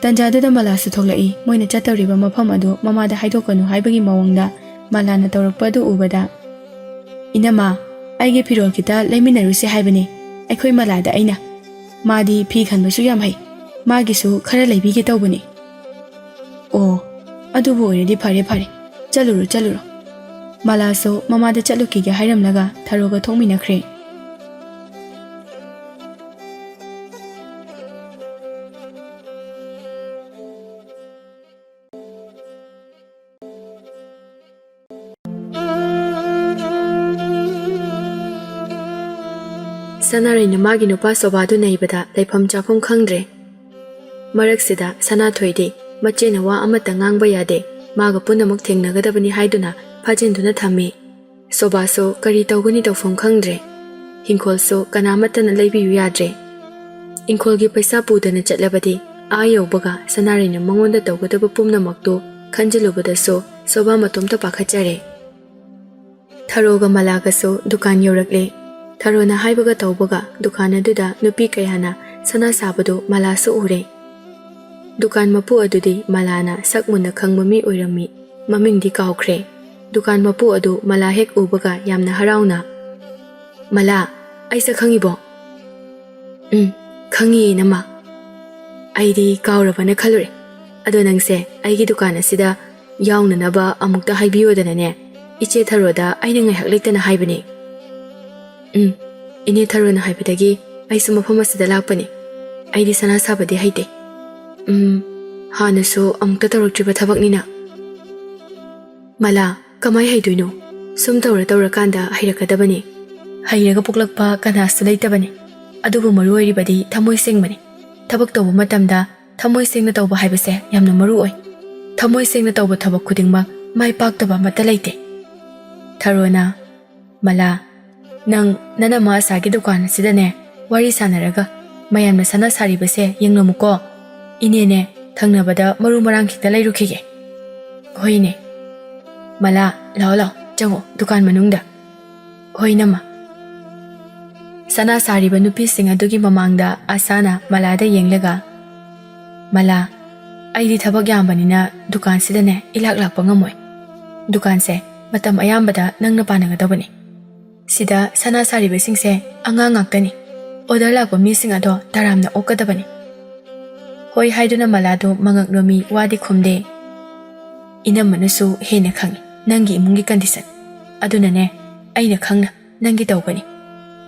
ꯇꯟꯖꯥꯗꯨꯗ ꯃꯂꯥꯁꯨ ꯊꯣꯛꯂꯛꯏ ꯃꯣꯏꯅ ꯆꯠꯇꯧꯔꯤꯕ ꯃꯐꯝ ꯑꯗꯨ ꯃꯃꯥꯗ ꯍꯥꯏꯗꯣꯛꯀꯅꯨ ꯍꯥꯏꯕꯒꯤ ꯃꯑꯣꯡꯗ ꯃꯂꯥꯅ ꯇꯧꯔꯛꯄ ꯑꯗꯨ ꯎꯕꯗ ꯏꯅꯝꯃ ꯑꯩꯒꯤ ꯐꯤꯔꯣꯜ ꯈꯤꯇ ꯂꯩꯃꯤꯟꯅꯔꯨꯁꯦ ꯍꯥꯏꯕꯅꯤ ꯑꯩꯈꯣꯏ ꯃꯂꯥꯗ ꯑꯩꯅ ꯃꯥꯗꯤ ꯐꯤ ꯈꯟꯕꯁꯨ ꯌꯥꯝ ꯍꯩ ꯃꯥꯒꯤꯁꯨ ꯈꯔ ꯂꯩꯕꯤꯒꯦ ꯇꯧꯕꯅꯤ ꯑꯣ ꯑꯗꯨꯕꯨ ꯑꯣꯏꯔꯗꯤ ꯐꯔꯦ ꯆꯠꯂꯨꯔꯣ ꯃꯂꯥꯁꯨ ꯃꯃꯥꯗ ꯆꯠꯂꯨꯈꯤꯒꯦ ꯍꯥꯏꯔꯝꯂꯒ ꯊꯥꯔꯣꯒ ꯊꯣꯛꯃꯤꯟꯅꯈ꯭ꯔꯦ ꯁꯅꯥꯔꯩꯅ ꯃꯥꯒꯤ ꯅꯨꯄꯥ ꯁꯣꯕꯥꯗꯨ ꯅꯩꯕꯗ ꯂꯩꯐꯝ ꯆꯥꯐꯝ ꯈꯪꯗ꯭ꯔꯦ꯫ ꯃꯔꯛꯁꯤꯗ ꯁꯅꯥꯊꯣꯏꯗꯤ ꯃꯆꯦꯅ ꯋꯥ ꯑꯃꯠꯇ ꯉꯥꯡꯕ ꯌꯥꯗꯦ, ꯃꯥꯒ ꯄꯨꯟꯅꯃꯛ ꯊꯦꯡꯅꯒꯗꯕꯅꯤ ꯍꯥꯏꯗꯨꯅ ꯐꯥꯖꯤꯟꯗꯨꯅ ꯊꯝꯃꯤ꯫ ꯁꯣꯕꯥꯁꯨ ꯀꯔꯤ ꯇꯧꯒꯅꯤ ꯇꯧꯐꯝ ꯈꯪꯗ꯭ꯔꯦ꯫ ꯍꯤꯡꯈꯣꯜꯁꯨ ꯀꯅꯥꯃꯠꯇꯅ ꯂꯩꯕꯤꯌꯨ ꯌꯥꯗ꯭ꯔꯦ꯫ ꯏꯪꯈꯣꯜꯒꯤ ꯄꯩꯁꯥ ꯄꯨꯗꯅ ꯆꯠꯂꯕꯗꯤ ꯑꯥ ꯌꯧꯕꯒ ꯁꯅꯥꯔꯩꯅ ꯃꯉꯣꯟꯗ ꯇꯧꯒꯗꯕ ꯄꯨꯝꯅꯃꯛꯇꯨ ꯈꯟꯖꯤꯜꯂꯨꯕꯗꯁꯨ ꯁꯣꯕꯥ ꯃꯇꯣꯝꯇ ꯄꯥꯈꯠꯆꯔꯦ꯫ ꯊꯔꯣꯒ ꯃꯂꯥꯒꯁꯨ ꯗꯨꯀꯥꯟ ꯌꯧꯔꯛꯂꯦ꯫ ꯊꯔꯣꯅ ꯍꯥꯏꯕꯒ ꯇꯧꯕꯒ ꯗꯨꯀꯥꯟ ꯑꯗꯨꯗ ꯅꯨꯄꯤ ꯀꯌꯥꯅ ꯁꯅꯥ ꯁꯥꯕꯗꯨ ꯃꯂꯥꯁꯨ ꯎꯔꯦ꯫ ꯗꯨꯀꯥꯟ ꯃꯄꯨ ꯑꯗꯨꯗꯤ ꯃꯂꯥꯅ ꯁꯛ ꯃꯨꯟꯅ ꯈꯪꯕ ꯃꯤ ꯑꯣꯏꯔꯝꯃꯤ, ꯃꯃꯤꯡꯗꯤ ꯀꯥꯎꯈ꯭ꯔꯦ꯫ ꯗꯨꯀꯥꯟ ꯃꯄꯨ ꯑꯗꯨ ꯃꯂꯥ ꯍꯦꯛ ꯎꯕꯒ ꯌꯥꯝꯅ ꯍꯔꯥꯎꯅ, "ꯃꯂꯥ, ꯑꯩꯁꯦ ꯈꯪꯉꯤꯕꯣ?" "ꯈꯪꯉꯤ ꯏꯅꯝꯃ." "ꯑꯩꯗꯤ ꯀꯥꯎꯔꯕꯅ ꯈꯜꯂꯨꯔꯦ꯫ ꯑꯗꯣ ꯅꯪꯁꯦ ꯑꯩꯒꯤ ꯗꯨꯀꯥꯟ ꯑꯁꯤꯗ ꯌꯥꯎꯅꯅꯕ ꯑꯃꯨꯛꯇ ꯍꯥꯏꯕꯤꯌꯣꯗꯅꯅꯦ ꯏꯆꯦ ꯊꯔꯣꯗ ꯑꯩꯅ ꯉꯥꯏꯍꯥꯛ ꯂꯩꯇꯅ ꯍꯥꯏꯕꯅꯦ." "ꯏꯅꯦ ꯊꯔꯣꯅ ꯍꯥꯏꯕꯗꯒꯤ ꯑꯩꯁꯨ ꯃꯐꯝ ꯑꯁꯤꯗ ꯂꯥꯛꯄꯅꯦ꯫ ꯑꯩꯗꯤ ꯁꯅꯥ ꯁꯥꯕꯗꯤ ꯍꯩꯇꯦ. ꯍꯥꯟꯅꯁꯨ ꯑꯃꯨꯛꯇ ꯇꯧꯔꯛꯇ꯭ꯔꯤꯕ ꯊꯕꯛꯅꯤꯅ." "ꯃꯂꯥ, ꯀꯃꯥꯏ ꯍꯩꯗꯣꯏꯅꯣ? ꯁꯨꯝ ꯇꯧꯔꯀꯥꯟꯗ ꯍꯩꯔꯛꯀꯗꯕꯅꯤ꯫ ꯍꯩꯔꯒ ꯄꯣꯛꯂꯛꯄ ꯀꯅꯥꯁꯨ ꯂꯩꯇꯕꯅꯤ꯫ ꯑꯗꯨꯕꯨ ꯃꯔꯨ ꯑꯣꯏꯔꯤꯕꯗꯤ ꯊꯃꯣꯏ ꯁꯦꯡꯕꯅꯤ꯫ ꯊꯕꯛ ꯇꯧꯕ ꯃꯇꯝꯗ ꯊꯃꯣꯏ ꯁꯦꯡꯅ ꯇꯧꯕ ꯍꯥꯏꯕꯁꯦ ꯌꯥꯝꯅ ꯃꯔꯨ ꯑꯣꯏ꯫ ꯊꯃꯣꯏ ꯁꯦꯡꯅ ꯇꯧꯕ ꯊꯕꯛ ꯈꯨꯗꯤꯡꯃꯛ ꯃꯥꯏ ꯄꯥꯛꯇꯕ ꯑꯃꯠꯇ ꯂꯩꯇꯦ." ꯊꯔꯣꯅ, "ꯃꯂꯥ, ꯅꯪ ꯅꯅꯝꯃ ꯑꯁꯥꯒꯤ ꯗꯨꯀꯥꯟ ꯑꯁꯤꯗꯅꯦ ꯋꯥꯔꯤ ꯁꯥꯟꯅꯔꯒ ꯃꯌꯥꯝꯅ ꯁꯅꯥ ꯁꯥꯔꯤꯕꯁꯦ ꯌꯦꯡꯂꯝꯃꯨꯀꯣ. ꯏꯅꯦꯅꯦ ꯊꯪꯅꯕꯗ ꯃꯔꯨ ꯃꯔꯥꯡ ꯈꯤꯇ ꯂꯩꯔꯨꯈꯤꯒꯦ." "ꯍꯣꯏꯅꯦ." "ꯃꯂꯥ, ꯂꯥꯛꯑꯣ ꯆꯪꯉꯣ ꯗꯨꯀꯥꯟ ꯃꯅꯨꯡꯗ." "ꯍꯣꯏ ꯅꯝꯃ." ꯁꯅꯥ ꯁꯥꯔꯤꯕ ꯅꯨꯄꯤꯁꯤꯡ ꯑꯗꯨꯒꯤ ꯃꯃꯥꯡꯗ ꯑꯁꯥꯅ ꯃꯂꯥꯗ ꯌꯦꯡꯂꯒ, "ꯃꯂꯥ, ꯑꯩꯗꯤ ꯊꯕꯛ ꯌꯥꯝꯕꯅꯤꯅ ꯗꯨꯀꯥꯟꯁꯤꯗꯅꯦ ꯏꯂꯥꯛ ꯂꯥꯛꯄ ꯉꯝꯃꯣꯏ꯫ ꯗꯨꯀꯥꯟꯁꯦ ꯃꯇꯝ ꯑꯌꯥꯝꯕꯗ ꯅꯪꯅ ꯄꯥꯟꯅꯒꯗꯕꯅꯤ꯫ ꯁꯤꯗ ꯁꯅꯥ ꯁꯥꯔꯤꯕꯁꯤꯡꯁꯦ ꯑꯉꯥꯡ ꯉꯥꯛꯇꯅꯤ꯫ ꯑꯣꯔꯗꯔ ꯂꯥꯛꯄ ꯃꯤꯁꯤꯡ ꯑꯗꯣ ꯇꯔꯥꯝꯅ ꯑꯣꯛꯀꯗꯕꯅꯤ." ꯍꯣꯏ ꯍꯥꯏꯗꯨꯅ ꯃꯂꯥꯗꯣ ꯃꯉꯛ ꯅꯣꯝꯃꯤ, ꯋꯥꯗꯤ ꯈꯨꯝꯗꯦ꯫ "ꯏꯅꯝꯃꯅꯁꯨ ꯍꯦꯟꯅ ꯈꯪꯉꯤ ꯅꯪꯒꯤ ꯏꯃꯨꯡꯒꯤ ꯀꯟꯗꯤꯁꯟ, ꯑꯗꯨꯅꯅꯦ ꯑꯩꯅ ꯈꯪꯅ ꯅꯪꯒꯤ ꯇꯧꯒꯅꯤ꯫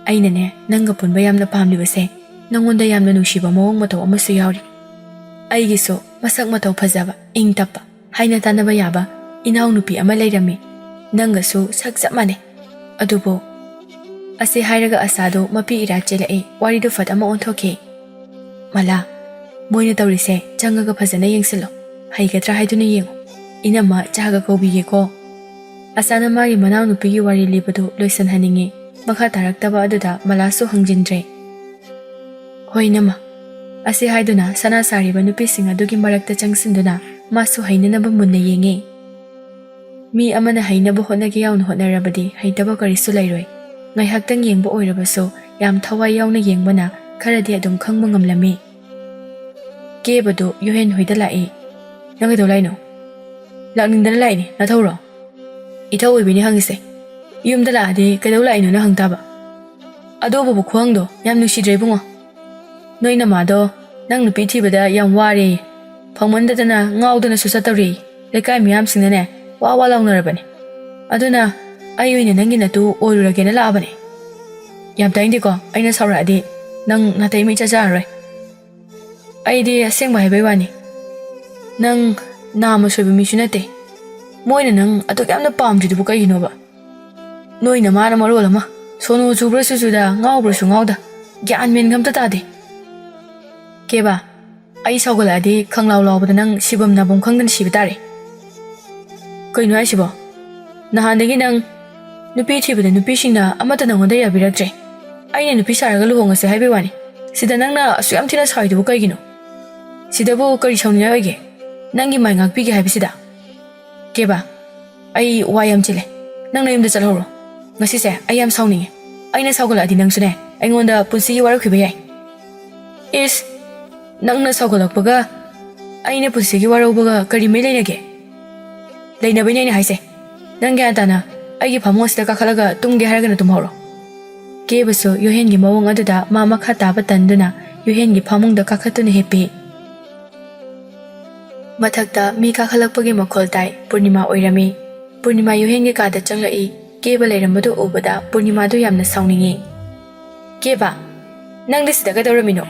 ꯑꯩꯅꯅꯦ ꯅꯪꯒ ꯄꯨꯟꯕ ꯌꯥꯝꯅ ꯄꯥꯝꯂꯤꯕꯁꯦ ꯅꯪꯉꯣꯟꯗ ꯌꯥꯝꯅ ꯅꯨꯡꯁꯤꯕ ꯃꯑꯣꯡ ꯃꯇꯧ ꯑꯃꯁꯨ ꯌꯥꯎꯔꯤ꯫ ꯑꯩꯒꯤꯁꯨ ꯃꯁꯛ ꯃꯇꯧ ꯐꯖꯕ, ꯏꯪ ꯇꯞꯄ, ꯍꯥꯏꯅ ꯇꯥꯟꯅꯕ ꯌꯥꯕ ꯏꯅꯥꯎꯅꯨꯄꯤ ꯑꯃ ꯂꯩꯔꯝꯃꯤ꯫ ꯅꯪꯒꯁꯨ ꯁꯛ ꯆꯞ ꯃꯥꯟꯅꯩ꯫ ꯑꯗꯨꯕꯨ..." ꯑꯁꯤ ꯍꯥꯏꯔꯒ ꯑꯁꯥꯗꯣ ꯃꯄꯤ ꯏꯔꯥ ꯆꯦꯜꯂꯛꯏ, ꯋꯥꯔꯤꯗꯨ ꯐꯠ ꯑꯃ ꯑꯣꯟꯊꯣꯛꯈꯤ꯫ "ꯃꯂꯥ, ꯃꯣꯏꯅ ꯇꯧꯔꯤꯁꯦ ꯆꯪꯉꯒ ꯐꯖꯅ ꯌꯦꯡꯁꯤꯜꯂꯣ. ꯍꯩꯒꯗ꯭ꯔꯥ ꯍꯥꯏꯗꯨꯅ ꯌꯦꯡꯉꯣ. ꯏꯅꯝꯃ ꯆꯥꯒ ꯀꯧꯕꯤꯒꯦꯀꯣ." ꯑꯁꯥꯅ ꯃꯥꯒꯤ ꯃꯅꯥꯎꯅꯨꯄꯤꯒꯤ ꯋꯥꯔꯤ ꯂꯤꯕꯗꯨ ꯂꯣꯏꯁꯤꯟꯍꯟꯅꯤꯡꯉꯤ꯫ ꯃꯈꯥ ꯇꯥꯔꯛꯇꯕ ꯑꯗꯨꯗ ꯃꯂꯥꯁꯨ ꯍꯪꯖꯤꯟꯗ꯭ꯔꯦ꯫ "ꯍꯣꯏ ꯅꯝꯃ." ꯑꯁꯤ ꯍꯥꯏꯗꯨꯅ ꯁꯅꯥ ꯁꯥꯔꯤꯕ ꯅꯨꯄꯤꯁꯤꯡ ꯑꯗꯨꯒꯤ ꯃꯔꯛꯇ ꯆꯪꯁꯤꯟꯗꯨꯅ ꯃꯥꯁꯨ ꯍꯩꯅꯅꯕ ꯃꯨꯟꯅ ꯌꯦꯡꯉꯤ꯫ ꯃꯤ ꯑꯃꯅ ꯍꯩꯅꯕ ꯍꯣꯠꯅꯒꯦ ꯌꯥꯎꯅ ꯍꯣꯠꯅꯔꯕꯗꯤ ꯍꯩꯇꯕ ꯀꯔꯤꯁꯨ ꯂꯩꯔꯣꯏ꯫ ꯉꯥꯏꯍꯥꯛꯇꯪ ꯌꯦꯡꯕ ꯑꯣꯏꯔꯕꯁꯨ ꯌꯥꯝ ꯊꯋꯥꯏ ꯌꯥꯎꯅ ꯌꯦꯡꯕꯅ ꯈꯔꯗꯤ ꯑꯗꯨꯝ ꯈꯪꯕ ꯉꯝꯂꯝꯃꯤ꯫ ꯀꯦꯕꯗꯨ ꯌꯨꯍꯦꯟ ꯍꯣꯏꯗ ꯂꯥꯛꯏ꯫ "ꯅꯪ ꯀꯩꯗꯧ ꯂꯥꯛꯏꯅꯣ?" "ꯂꯥꯛꯅꯤꯡꯗꯅ ꯂꯥꯛꯏꯅꯦ, ꯅꯊꯧꯔꯣ?" "ꯏꯊꯧ ꯑꯣꯏꯕꯤꯅꯤ ꯍꯪꯉꯤꯁꯦ. ꯌꯨꯝꯗ ꯂꯥꯛꯑꯗꯤ ꯀꯩꯗꯧ ꯂꯥꯛꯏꯅꯣꯅ ꯍꯪ ꯇꯥꯕ." "ꯑꯗꯨꯕꯨ ꯈꯨꯍꯪꯗꯣ ꯌꯥꯝ ꯅꯨꯡꯁꯤꯗ꯭ꯔꯦ ꯏꯕꯨꯡꯉꯣ. ꯅꯣꯏ ꯅꯃꯥꯗꯣ ꯅꯪ ꯅꯨꯄꯤ ꯊꯤꯕꯗ ꯌꯥꯝ ꯋꯥꯔꯦꯌꯦ. ꯐꯪꯃꯟꯗꯗꯅ ꯉꯥꯎꯗꯅꯁꯨ ꯆꯠꯇꯧꯔꯦꯌꯦ. ꯂꯩꯀꯥꯏ ꯃꯤꯌꯥꯝꯁꯤꯡꯅꯅꯦ ꯋꯥ ꯋꯥ ꯂꯥꯎꯅꯔꯕꯅꯦ. ꯑꯗꯨꯅ ꯑꯩ ꯑꯣꯏꯅ ꯅꯪꯒꯤ ꯅꯇꯨ ꯑꯣꯏꯔꯨꯔꯒꯦꯅ ꯂꯥꯛꯑꯕꯅꯦ." "ꯌꯥꯝ ꯇꯥꯏꯅꯗꯦꯀꯣ, ꯑꯩꯅ ꯁꯥꯎꯔꯛꯑꯗꯤ ꯅꯪ ꯅꯥꯇꯩ ꯃꯩ ꯆꯥꯔꯔꯣꯏ. ꯑꯩꯗꯤ ꯑꯁꯦꯡꯕ ꯍꯥꯏꯕꯩ ꯋꯥꯅꯤ. ꯅꯪ ꯅꯥꯝꯃ ꯁꯣꯏꯕ ꯃꯤꯁꯨ ꯅꯠꯇꯦ. ꯃꯣꯏꯅ ꯅꯪ ꯑꯗꯨꯛ ꯌꯥꯝꯅ ꯄꯥꯝꯗ꯭ꯔꯤꯗꯨꯕꯨ ꯀꯩꯒꯤꯅꯣꯕ? ꯅꯣꯏ ꯅꯃꯥꯅ ꯃꯔꯣꯜ ꯑꯃ ꯁꯣꯅꯣ ꯆꯨꯕ꯭ꯔꯁꯨ ꯆꯨꯗ, ꯉꯥꯎꯕ꯭ꯔꯁꯨ ꯉꯥꯎꯗ, ꯒ꯭ꯌꯥꯟ ꯃꯦꯟꯒ ꯑꯝꯇ ꯇꯥꯗꯦ." "ꯀꯦꯕꯥ, ꯑꯩ ꯁꯥꯎꯒꯠꯂꯛꯑꯗꯤ ꯈꯪꯂꯥꯎ ꯂꯥꯎꯕꯗ ꯅꯪ ꯁꯤꯐꯝ ꯅꯥꯐꯝ ꯈꯪꯗꯅ ꯁꯤꯕ ꯇꯥꯔꯦ." "ꯀꯩꯅꯣ ꯍꯥꯏꯁꯤꯕꯣ? ꯅꯍꯥꯟꯗꯒꯤ ꯅꯪ ꯅꯨꯄꯤ ꯊꯤꯕꯗ ꯅꯨꯄꯤꯁꯤꯡꯅ ꯑꯃꯠꯇ ꯅꯪꯉꯣꯟꯗ ꯌꯥꯕꯤꯔꯛꯇ꯭ꯔꯦ. ꯑꯩꯅ ꯅꯨꯄꯤ ꯁꯥꯔꯒ ꯂꯨꯍꯣꯡꯉꯁꯦ ꯍꯥꯏꯕꯩ ꯋꯥꯅꯤ. ꯁꯤꯗ ꯅꯪꯅ ꯑꯁꯨꯛ ꯌꯥꯝ ꯊꯤꯅ ꯁꯥꯎꯔꯤꯗꯨꯕꯨ ꯀꯩꯒꯤꯅꯣ? ꯁꯤꯗꯕꯨ ꯀꯔꯤ ꯁꯥꯎꯅꯤꯡꯉꯥꯏ ꯑꯣꯏꯒꯦ? ꯅꯪꯒꯤ ꯃꯥꯏ ꯉꯥꯛꯄꯤꯒꯦ ꯍꯥꯏꯕꯁꯤꯗ." "ꯀꯦꯕꯥ, ꯑꯩ ꯋꯥ ꯌꯥꯝ ꯆꯤꯜꯂꯦ. ꯅꯪ ꯅꯌꯨꯝꯗ ꯆꯠꯍꯧꯔꯣ. ꯉꯁꯤꯁꯦ ꯑꯩ ꯌꯥꯝ ꯁꯥꯎꯅꯤꯡꯉꯦ. ꯑꯩꯅ ꯁꯥꯎꯒꯠꯂꯛꯑꯗꯤ ꯅꯪꯁꯨꯅꯦ ꯑꯩꯉꯣꯟꯗ ꯄꯨꯟꯁꯤꯒꯤ ꯋꯥꯔꯧꯈꯤꯕ ꯌꯥꯏ." "ꯏꯁ, ꯅꯪꯅ ꯁꯥꯎꯒꯠꯂꯛꯄꯒ ꯑꯩꯅ ꯄꯨꯟꯁꯤꯒꯤ ꯋꯥꯔꯧꯕꯒ ꯀꯔꯤ ꯃꯔꯤ ꯂꯩꯅꯒꯦ? ꯂꯩꯅꯕꯩꯅꯦ ꯑꯩꯅ ꯍꯥꯏꯁꯦ. ꯅꯪ ꯒ꯭ꯌꯥꯟ ꯇꯥꯅ ꯑꯩꯒꯤ ꯐꯃꯨꯡ ꯑꯁꯤꯗ ꯀꯥꯈꯠꯂꯒ ꯇꯨꯝꯒꯦ ꯍꯥꯏꯔꯒꯅ ꯇꯨꯝꯍꯧꯔꯣ." ꯀꯦꯕꯁꯨ ꯌꯨꯍꯦꯟꯒꯤ ꯃꯑꯣꯡ ꯑꯗꯨꯗ ꯃꯥ ꯃꯈꯥ ꯇꯥꯕ ꯇꯟꯗꯨꯅ ꯌꯨꯍꯦꯟꯒꯤ ꯐꯃꯨꯡꯗ ꯀꯥꯈꯠꯇꯨꯅ ꯍꯤꯞꯄꯤ꯫ ꯃꯊꯛꯇ ꯃꯤ ꯀꯥꯈꯠꯂꯛꯄꯒꯤ ꯃꯈꯣꯜ ꯇꯥꯏ꯫ ꯄꯨꯔꯅꯤꯃꯥ ꯑꯣꯏꯔꯝꯃꯤ꯫ ꯄꯨꯔꯅꯤꯃꯥ ꯌꯨꯍꯦꯟꯒꯤ ꯀꯥꯗ ꯆꯪꯂꯛꯏ꯫ ꯀꯦꯕ ꯂꯩꯔꯝꯕꯗꯨ ꯎꯕꯗ ꯄꯨꯔꯅꯤꯃꯥꯗꯨ ꯌꯥꯝꯅ ꯁꯥꯎꯅꯤꯡꯉꯤ꯫ "ꯀꯦꯕꯥ, ꯅꯪꯗꯤ ꯁꯤꯗ ꯀꯩꯗꯧꯔꯝꯃꯤꯅꯣ?"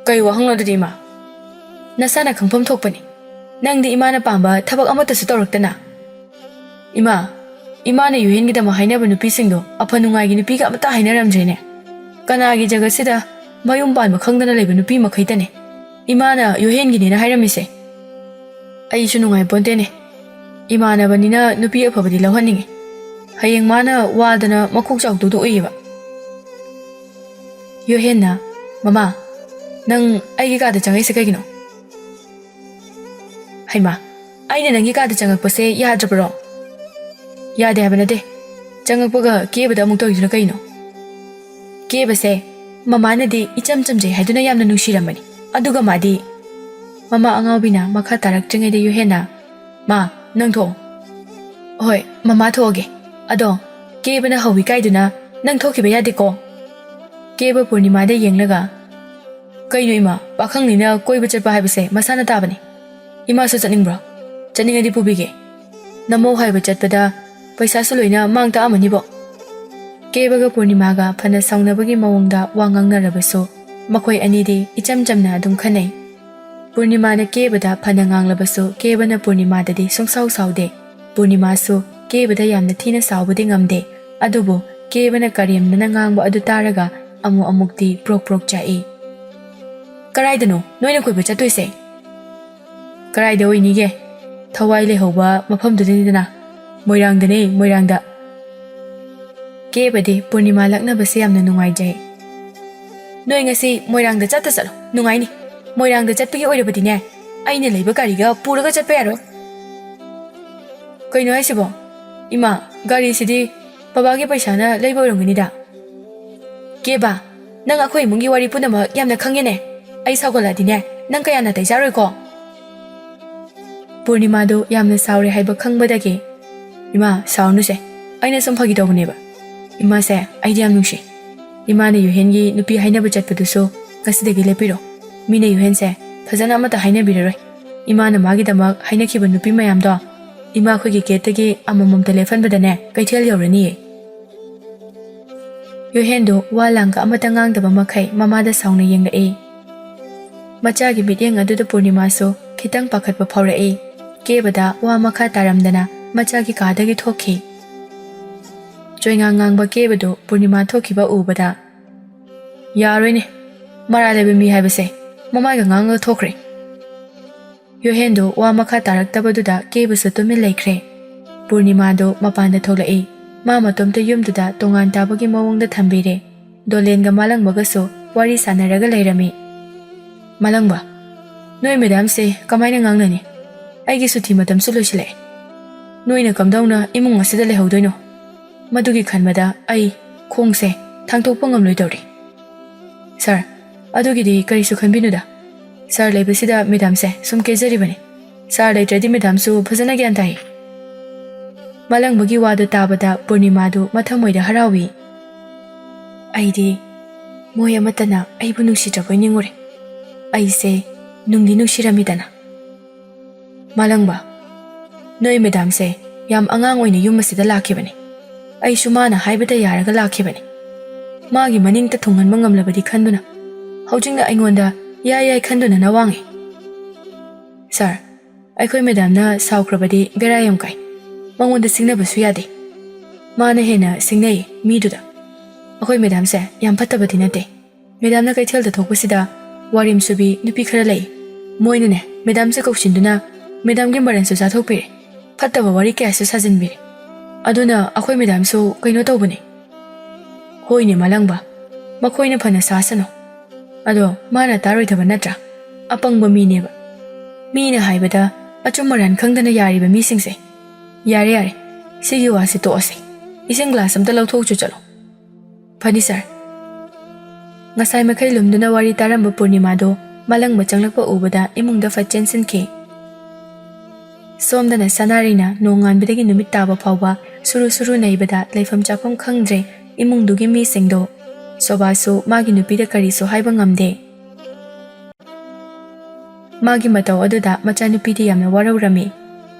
"ꯀꯩ ꯋꯥꯍꯪꯅꯣ ꯑꯗꯨꯗꯤ ꯏꯃꯥ?" "ꯅꯁꯥꯅ ꯈꯪꯐꯝ ꯊꯣꯛꯄꯅꯤ. ꯅꯪꯗꯤ ꯏꯃꯥꯅ ꯄꯥꯝꯕ ꯊꯕꯛ ꯑꯃꯠꯇꯁꯨ ꯇꯧꯔꯛꯇꯅ." "ꯏꯃꯥ, ꯏꯃꯥꯅ ꯌꯨꯍꯦꯟꯒꯤꯗꯃꯛ ꯍꯥꯏꯅꯕ ꯅꯨꯄꯤꯁꯤꯡꯗꯣ ꯑꯐ ꯅꯨꯡꯉꯥꯏꯒꯤ ꯅꯨꯄꯤꯒ ꯑꯃꯠꯇ ꯍꯥꯏꯅꯔꯝꯗ꯭ꯔꯦꯅꯦ꯫ ꯀꯅꯥꯒꯤ ꯖꯒꯠꯁꯤꯗ ꯃꯌꯨꯝ ꯄꯥꯟꯕ ꯈꯪꯗꯅ ꯂꯩꯕ ꯅꯨꯄꯤ ꯃꯈꯩꯇꯅꯦ ꯏꯃꯥꯅ ꯌꯣꯍꯦꯟꯒꯤꯅꯦꯅ ꯍꯥꯏꯔꯝꯃꯤꯁꯦ ꯑꯩꯁꯨ ꯅꯨꯡꯉꯥꯏꯄꯣꯟꯇꯦꯅꯦ ꯏꯃꯥꯟꯅꯕꯅꯤꯅ ꯅꯨꯄꯤ ꯑꯐꯕꯗꯤ ꯂꯧꯍꯟꯅꯤꯡꯉꯤ ꯍꯌꯦꯡ ꯃꯥꯅ ꯋꯥꯗꯅ ꯃꯀꯣꯛ ꯆꯥꯎꯗꯧꯗꯣ ꯎꯏꯌꯦꯕ ꯌꯣꯍꯦꯟꯅ ꯃꯃꯥ ꯅꯪ ꯑꯩꯒꯤ ꯀꯥꯗ ꯆꯪꯉꯛꯏꯁꯦ ꯀꯩꯒꯤꯅꯣ ꯍꯩꯃꯥ ꯑꯩꯅ ꯅꯪꯒꯤ ꯀꯥꯗ ꯆꯪꯉꯛꯄꯁꯦ ꯌꯥꯗ꯭ꯔꯕ꯭ꯔꯣ ꯌꯥꯗꯦ ꯍꯥꯏꯕ ꯅꯠꯇꯦ ꯆꯪꯉꯛꯄꯒ ꯀꯦꯕꯗ ꯑꯃꯨꯛ ꯇꯧꯔꯤꯗꯨꯅ ꯀꯩꯅꯣ ꯀꯦꯕꯁꯦ ꯃꯃꯥꯅꯗꯤ ꯏꯆꯝ ꯆꯝꯖꯩ ꯍꯥꯏꯗꯨꯅ ꯌꯥꯝꯅ ꯅꯨꯡꯁꯤꯔꯝꯕꯅꯤ ꯑꯗꯨꯒ ꯃꯥꯗꯤ ꯃꯃꯥ ꯑꯉꯥꯎꯕꯤꯅ ꯃꯈꯥ ꯇꯥꯔꯛꯇ꯭ꯔꯤꯉꯩꯗ ꯌꯣꯍꯦꯟꯅ ꯃꯥ ꯅꯪ ꯊꯣꯛꯑꯣ ꯍꯣꯏ ꯃꯃꯥ ꯊꯣꯛꯑꯒꯦ ꯑꯗꯣ ꯀꯦꯕꯅ ꯍꯧꯋꯤ ꯀꯥꯏꯗꯨꯅ ꯅꯪ ꯊꯣꯛꯈꯤꯕ ꯌꯥꯗꯦꯀꯣ ꯀꯦꯕ ꯄꯨꯔꯅꯤꯃꯥꯗ ꯌꯦꯡꯂꯒ ꯀꯩꯅꯣ ꯏꯃꯥ ꯄꯥꯈꯪꯅꯤꯅ ꯀꯣꯏꯕ ꯆꯠꯄ ꯍꯥꯏꯕꯁꯦ ꯃꯁꯥꯅ ꯇꯥꯕꯅꯤ ꯏꯃꯥꯁꯨ ꯆꯠꯅꯤꯡꯕ꯭ꯔꯣ ꯆꯠꯅꯤꯡꯉꯗꯤ ꯄꯨꯕꯤꯒꯦ ꯅꯃꯧ ꯍꯥꯏꯕ ꯆꯠꯄꯗ ꯄꯩꯁꯥꯁꯨ ꯂꯣꯏꯅ ꯃꯥꯡ ꯇꯥꯛꯑꯝꯃꯅꯤꯕꯣ ꯀꯦꯕꯒ ꯄꯨꯔꯅꯤꯃꯥꯒ ꯐꯅ ꯁꯥꯎꯅꯕꯒꯤ ꯃꯑꯣꯡꯗ ꯋꯥ ꯉꯥꯡꯅꯔꯕꯁꯨ ꯃꯈꯣꯏ ꯑꯅꯤꯗꯤ ꯏꯆꯝ ꯆꯝꯅ ꯑꯗꯨꯝ ꯈꯟꯅꯩ ꯄꯨꯔꯅꯤꯃꯥꯅ ꯀꯦꯕꯗ ꯐꯅ ꯉꯥꯡꯂꯕꯁꯨ ꯀꯦꯕꯅ ꯄꯨꯔꯅꯤꯃꯥꯗꯗꯤ ꯁꯨꯡꯁꯥꯎ ꯁꯥꯎꯗꯦ ꯄꯨꯔꯅꯤꯃꯥꯁꯨ ꯀꯦꯕꯗ ꯌꯥꯝꯅ ꯊꯤꯅ ꯁꯥꯎꯕꯗꯤ ꯉꯝꯗꯦ ꯑꯗꯨꯕꯨ ꯀꯦꯕꯅ ꯀꯔꯦꯝꯅꯅ ꯉꯥꯡꯕ ꯑꯗꯨ ꯇꯥꯔꯒ ꯑꯃꯨꯛ ꯑꯃꯨꯛꯇꯤ ꯄ꯭ꯔꯣꯛ ꯄ꯭ꯔꯣꯛ ꯆꯥꯛꯏ ꯀꯔꯥꯏꯗꯅꯣ ꯅꯣꯏꯅ ꯀꯣꯏꯕ ꯆꯠꯇꯣꯏꯁꯦ ꯀꯔꯥꯏꯗ ꯑꯣꯏꯅꯤꯒꯦ ꯊꯋꯥꯏ ꯂꯩꯍꯧꯕ ꯃꯐꯝꯗꯨꯗꯅꯤꯗꯅ ꯃꯣꯏꯔꯥꯡꯗꯅꯦ ꯃꯣꯏꯔꯥꯡꯗ ꯀꯦꯕꯗꯤ ꯄꯨꯔꯅꯤꯃꯥ ꯂꯛꯅꯕꯁꯦ ꯌꯥꯝꯅ ꯅꯨꯡꯉꯥꯏꯖꯩ ꯅꯣꯏ ꯉꯁꯤ ꯃꯣꯏꯔꯥꯡꯗ ꯆꯠꯂꯣ ꯅꯨꯡꯉꯥꯏꯅꯤ ꯃꯣꯏꯔꯥꯡꯗ ꯆꯠꯄꯒꯤ ꯑꯣꯏꯔꯕꯗꯤꯅꯦ ꯑꯩꯅ ꯂꯩꯕ ꯒꯥꯔꯤꯒ ꯄꯨꯔꯒ ꯆꯠꯄ ꯌꯥꯔꯣꯏ ꯀꯩꯅꯣ ꯍꯥꯏꯁꯤꯕꯣ ꯏꯃꯥ ꯒꯥꯔꯤꯁꯤꯗꯤ ꯕꯕꯥꯒꯤ ꯄꯩꯁꯥꯅ ꯂꯩꯕ ꯑꯣꯏꯔꯝꯒꯅꯤꯗ ꯀꯦꯕ ꯅꯪ ꯑꯩꯈꯣꯏ ꯏꯃꯨꯡꯒꯤ ꯋꯥꯔꯤ ꯄꯨꯝꯅꯃꯛ ꯌꯥꯝꯅ ꯈꯪꯉꯦꯅꯦ ꯑꯩ ꯁꯥꯎꯒꯠꯂꯗꯤꯅꯦ ꯅꯪ ꯀꯌꯥ ꯅꯥꯇꯩ ꯆꯥꯔꯣꯏꯀꯣ ꯄꯨꯔꯅꯤꯃꯥꯗꯨ ꯌꯥꯝꯅ ꯁꯥꯎꯔꯦ ꯍꯥꯏꯕ ꯈꯪꯕꯗꯒꯤ ꯏꯃꯥ ꯁꯥꯎꯔꯅꯨꯁꯦ ꯑꯩꯅ ꯁꯨꯝ ꯐꯥꯒꯤ ꯇꯧꯕꯅꯦꯕ ꯏꯃꯥꯁꯦ ꯑꯩꯗꯤ ꯌꯥꯝ ꯅꯨꯡꯁꯤ ꯏꯃꯥꯅ ꯌꯣꯍꯦꯟꯒꯤ ꯅꯨꯄꯤ ꯍꯥꯏꯅꯕ ꯆꯠꯄꯗꯨꯁꯨ ꯉꯁꯤꯗꯒꯤ ꯂꯦꯞꯄꯤꯔꯣ ꯃꯤꯅ ꯌꯣꯍꯦꯟꯁꯦ ꯐꯖꯅ ꯑꯃꯠꯇ ꯍꯥꯏꯅꯕꯤꯔꯔꯣꯏ ꯏꯃꯥꯅ ꯃꯥꯒꯤꯗꯃꯛ ꯍꯥꯏꯅꯈꯤꯕ ꯅꯨꯄꯤ ꯃꯌꯥꯝꯗꯣ ꯏꯃꯥ ꯑꯩꯈꯣꯏꯒꯤ ꯒꯦꯠꯇꯒꯤ ꯑꯃꯃꯝꯇ ꯂꯦꯞꯍꯟꯕꯗꯅꯦ ꯀꯩꯊꯦꯜ ꯌꯧꯔꯅꯤꯌꯦ ꯌꯣꯍꯦꯟꯗꯨ ꯋꯥ ꯂꯥꯡꯒ ꯑꯃꯠꯇ ꯉꯥꯡꯗꯕ ꯃꯈꯩ ꯃꯃꯥꯗ ꯁꯥꯎꯅ ꯌꯦꯡꯂꯛꯏ ꯃꯆꯥꯒꯤ ꯃꯤꯠꯌꯦꯡ ꯑꯗꯨꯗ ꯄꯨꯔꯅꯤꯃꯥꯁꯨ ꯈꯤꯇꯪ ꯄꯥꯈꯠꯄ ꯐꯥꯎꯔꯛꯏ ꯀꯦꯕꯗ ꯋꯥ ꯃꯈꯥ ꯇꯥꯔꯝꯗꯅ ꯃꯆꯥꯒꯤ ꯀꯥꯗꯒꯤ ꯊꯣꯛꯈꯤ ꯆꯣꯏꯉꯥꯡ ꯉꯥꯡꯕ ꯀꯦꯕꯗꯨ ꯄꯨꯔꯅꯤꯃꯥ ꯊꯣꯛꯈꯤꯕ ꯎꯕꯗ ꯌꯥꯔꯣꯏꯅꯦ ꯃꯔꯥ ꯂꯩꯕ ꯃꯤ ꯍꯥꯏꯕꯁꯦ ꯃꯃꯥꯏꯒ ꯉꯥꯡꯉꯒ ꯊꯣꯛꯈ꯭ꯔꯦ ꯌꯣꯍꯦꯟꯗꯨ ꯋꯥ ꯃꯈꯥ ꯇꯥꯔꯛꯇꯕꯗꯨꯗ ꯀꯦꯕꯁꯨ ꯇꯨꯃꯤꯟ ꯂꯩꯈ꯭ꯔꯦ ꯄꯨꯔꯅꯤꯃꯥꯗꯨ ꯃꯄꯥꯟꯗ ꯊꯣꯛꯂꯛꯏ ꯃꯥ ꯃꯇꯣꯝꯇ ꯌꯨꯝꯗꯨꯗ ꯇꯣꯉꯥꯟ ꯇꯥꯕꯒꯤ ꯃꯑꯣꯡꯗ ꯊꯝꯕꯤꯔꯦ ꯗꯣꯂꯦꯟꯒ ꯃꯥꯂꯪꯕꯒꯁꯨ ꯋꯥꯔꯤ ꯁꯥꯟꯅꯔꯒ ꯂꯩꯔꯝꯃꯤ ꯃꯥꯂꯪꯕ ꯅꯣꯏ ꯃꯦꯗꯥꯝꯁꯦ ꯀꯃꯥꯏꯅ ꯉꯥꯡꯅꯅꯤ ꯑꯩꯒꯤ ꯁꯨꯇꯤ ꯃꯇꯝꯁꯨ ꯂꯣꯏꯁꯤꯜꯂꯛꯑꯦ ꯅꯣꯏꯅ ꯀꯝꯗꯧꯅ ꯏꯃꯨꯡ ꯑꯁꯤꯗ ꯂꯩꯍꯧꯗꯣꯏꯅꯣ ꯃꯗꯨꯒꯤ ꯈꯟꯕꯗ ꯑꯩ ꯈꯣꯡꯁꯦ ꯊꯥꯡꯇꯣꯛꯄ ꯉꯝꯂꯣꯏꯗꯧꯔꯤ ꯁꯥꯔ ꯑꯗꯨꯒꯤꯗꯤ ꯀꯔꯤꯁꯨ ꯈꯟꯕꯤꯅꯨꯗ ꯁꯥꯔ ꯂꯩꯕꯁꯤꯗ ꯃꯦꯗꯥꯝꯁꯦ ꯁꯨꯝ ꯀꯦꯖꯔꯤꯕꯅꯤ ꯁꯥꯔ ꯂꯩꯇ꯭ꯔꯗꯤ ꯃꯦꯗꯥꯝꯁꯨ ꯐꯖꯅ ꯒ꯭ꯌꯥꯟ ꯇꯥꯏ ꯃꯥꯂꯪꯕꯒꯤ ꯋꯥꯗꯨ ꯇꯥꯕꯗ ꯄꯨꯔꯅꯤꯃꯥꯗꯨ ꯃꯊꯃꯣꯏꯗ ꯍꯔꯥꯎꯏ ꯑꯩꯗꯤ ꯃꯣꯏ ꯑꯃꯠꯇꯅ ꯑꯩꯕꯨ ꯅꯨꯡꯁꯤꯗ꯭ꯔꯕꯣꯏ ꯅꯤꯡꯉꯨꯔꯦ ꯑꯩꯁꯦ ꯅꯨꯡꯗꯤ ꯅꯨꯡꯁꯤꯔꯝꯃꯤꯗꯅ ꯃꯥꯂꯪꯕ ꯅꯣꯏ ꯃꯦꯗꯥꯝꯁꯦ ꯌꯥꯝ ꯑꯉꯥꯡ ꯑꯣꯏꯅ ꯌꯨꯝ ꯑꯁꯤꯗ ꯂꯥꯛꯈꯤꯕꯅꯤ ꯑꯩꯁꯨ ꯃꯥꯅ ꯍꯥꯏꯕꯗ ꯌꯥꯔꯒ ꯂꯥꯛꯈꯤꯕꯅꯤ ꯃꯥꯒꯤ ꯃꯅꯤꯡꯇ ꯊꯨꯡꯍꯟꯕ ꯉꯝꯂꯕꯗꯤ ꯈꯟꯗꯨꯅ ꯍꯧꯖꯤꯛꯅ ꯑꯩꯉꯣꯟꯗ ꯌꯥꯏ ꯈꯟꯗꯨꯅ ꯅꯋꯥꯡꯉꯤ ꯁꯥꯔ ꯑꯩꯈꯣꯏ ꯃꯦꯗꯥꯝꯅ ꯁꯥꯎꯈ꯭ꯔꯕꯗꯤ ꯕꯦꯔꯥ ꯌꯥꯝ ꯀꯥꯏ ꯃꯉꯣꯟꯗ ꯁꯤꯡꯅꯕꯁꯨ ꯌꯥꯗꯦ ꯃꯥꯅ ꯍꯦꯟꯅ ꯁꯤꯡꯅꯩ ꯃꯤꯗꯨꯗ ꯑꯩꯈꯣꯏ ꯃꯦꯗꯥꯝꯁꯦ ꯌꯥꯝ ꯐꯠꯇꯕꯗꯤ ꯅꯠꯇꯦ ꯃꯦꯗꯥꯝꯅ ꯀꯩꯊꯦꯜꯗ ꯊꯣꯛꯄꯁꯤꯗ ꯋꯥꯔꯤꯝ ꯁꯨꯕꯤ ꯅꯨꯄꯤ ꯈꯔ ꯂꯩ ꯃꯣꯏꯅꯅꯦ ꯃꯦꯗꯥꯝꯁꯦ ꯀꯧꯁꯤꯟꯗꯨꯅ ꯃꯦꯗꯥꯝꯒꯤ ꯃꯔꯟꯁꯨ ꯆꯥꯊꯣꯛꯄꯤꯔꯦ ꯐꯠꯇꯕ ꯋꯥꯔꯤ ꯀꯌꯥꯁꯨ ꯁꯥꯖꯤꯟꯕꯤꯔꯦ ꯑꯗꯨꯅ ꯑꯩꯈꯣꯏ ꯃꯦꯗꯥꯝꯁꯨ ꯀꯩꯅꯣ ꯇꯧꯕꯅꯤ ꯍꯣꯏꯅꯦ ꯃꯥꯂꯪꯕ ꯃꯈꯣꯏꯅ ꯐꯅ ꯁꯥꯁꯅꯨ ꯑꯗꯣ ꯃꯥꯅ ꯇꯥꯔꯣꯏꯗꯕ ꯅꯠꯇ꯭ꯔꯥ ꯑꯄꯪꯕ ꯃꯤꯅꯦꯕ ꯃꯤꯅ ꯍꯥꯏꯕꯗ ꯑꯆꯨꯝ ꯃꯔꯥꯟ ꯈꯪꯗꯅ ꯌꯥꯔꯤꯕ ꯃꯤꯁꯤꯡꯁꯦ ꯌꯥꯔꯦ ꯌꯥꯔꯦ ꯁꯤꯒꯤ ꯋꯥꯁꯤ ꯇꯣꯛꯑꯁꯤ ꯏꯁꯤꯡ ꯒ꯭ꯂꯥꯁ ꯑꯝꯇ ꯂꯧꯊꯣꯛꯆꯨ ꯆꯠꯂꯣ ꯐꯅꯤ ꯁꯥꯔ ꯉꯁꯥꯏ ꯃꯈꯩ ꯂꯨꯝꯗꯨꯅ ꯋꯥꯔꯤ ꯇꯥꯔꯝꯕ ꯄꯨꯔꯅꯤꯃꯥꯗꯣ ꯃꯥꯂꯪꯕ ꯆꯪꯂꯛꯄ ꯎꯕꯗ ꯏꯃꯨꯡꯗ ꯐꯠ ꯆꯦꯟꯁꯤꯟꯈꯤ ꯁꯣꯝꯗꯅ ꯁꯅꯥꯔꯩꯅ ꯅꯣꯡꯉꯥꯟꯕꯗꯒꯤ ꯅꯨꯃꯤꯠ ꯇꯥꯕ ꯐꯥꯎꯕ ꯁꯨꯔꯨ ꯁꯨꯔꯨ ꯅꯩꯕꯗ ꯂꯩꯐꯝ ꯆꯥꯐꯝ ꯈꯪꯗ꯭ꯔꯦ ꯏꯃꯨꯡꯗꯨꯒꯤ ꯃꯤꯁꯤꯡꯗꯣ ꯁꯣꯕꯥꯁꯨ ꯃꯥꯒꯤ ꯅꯨꯄꯤꯗ ꯀꯔꯤꯁꯨ ꯍꯥꯏꯕ ꯉꯝꯗꯦ ꯃꯥꯒꯤ ꯃꯇꯧ ꯑꯗꯨꯗ ꯃꯆꯥꯅꯨꯄꯤꯗꯤ ꯌꯥꯝꯅ ꯋꯥꯔꯧꯔꯝꯃꯤ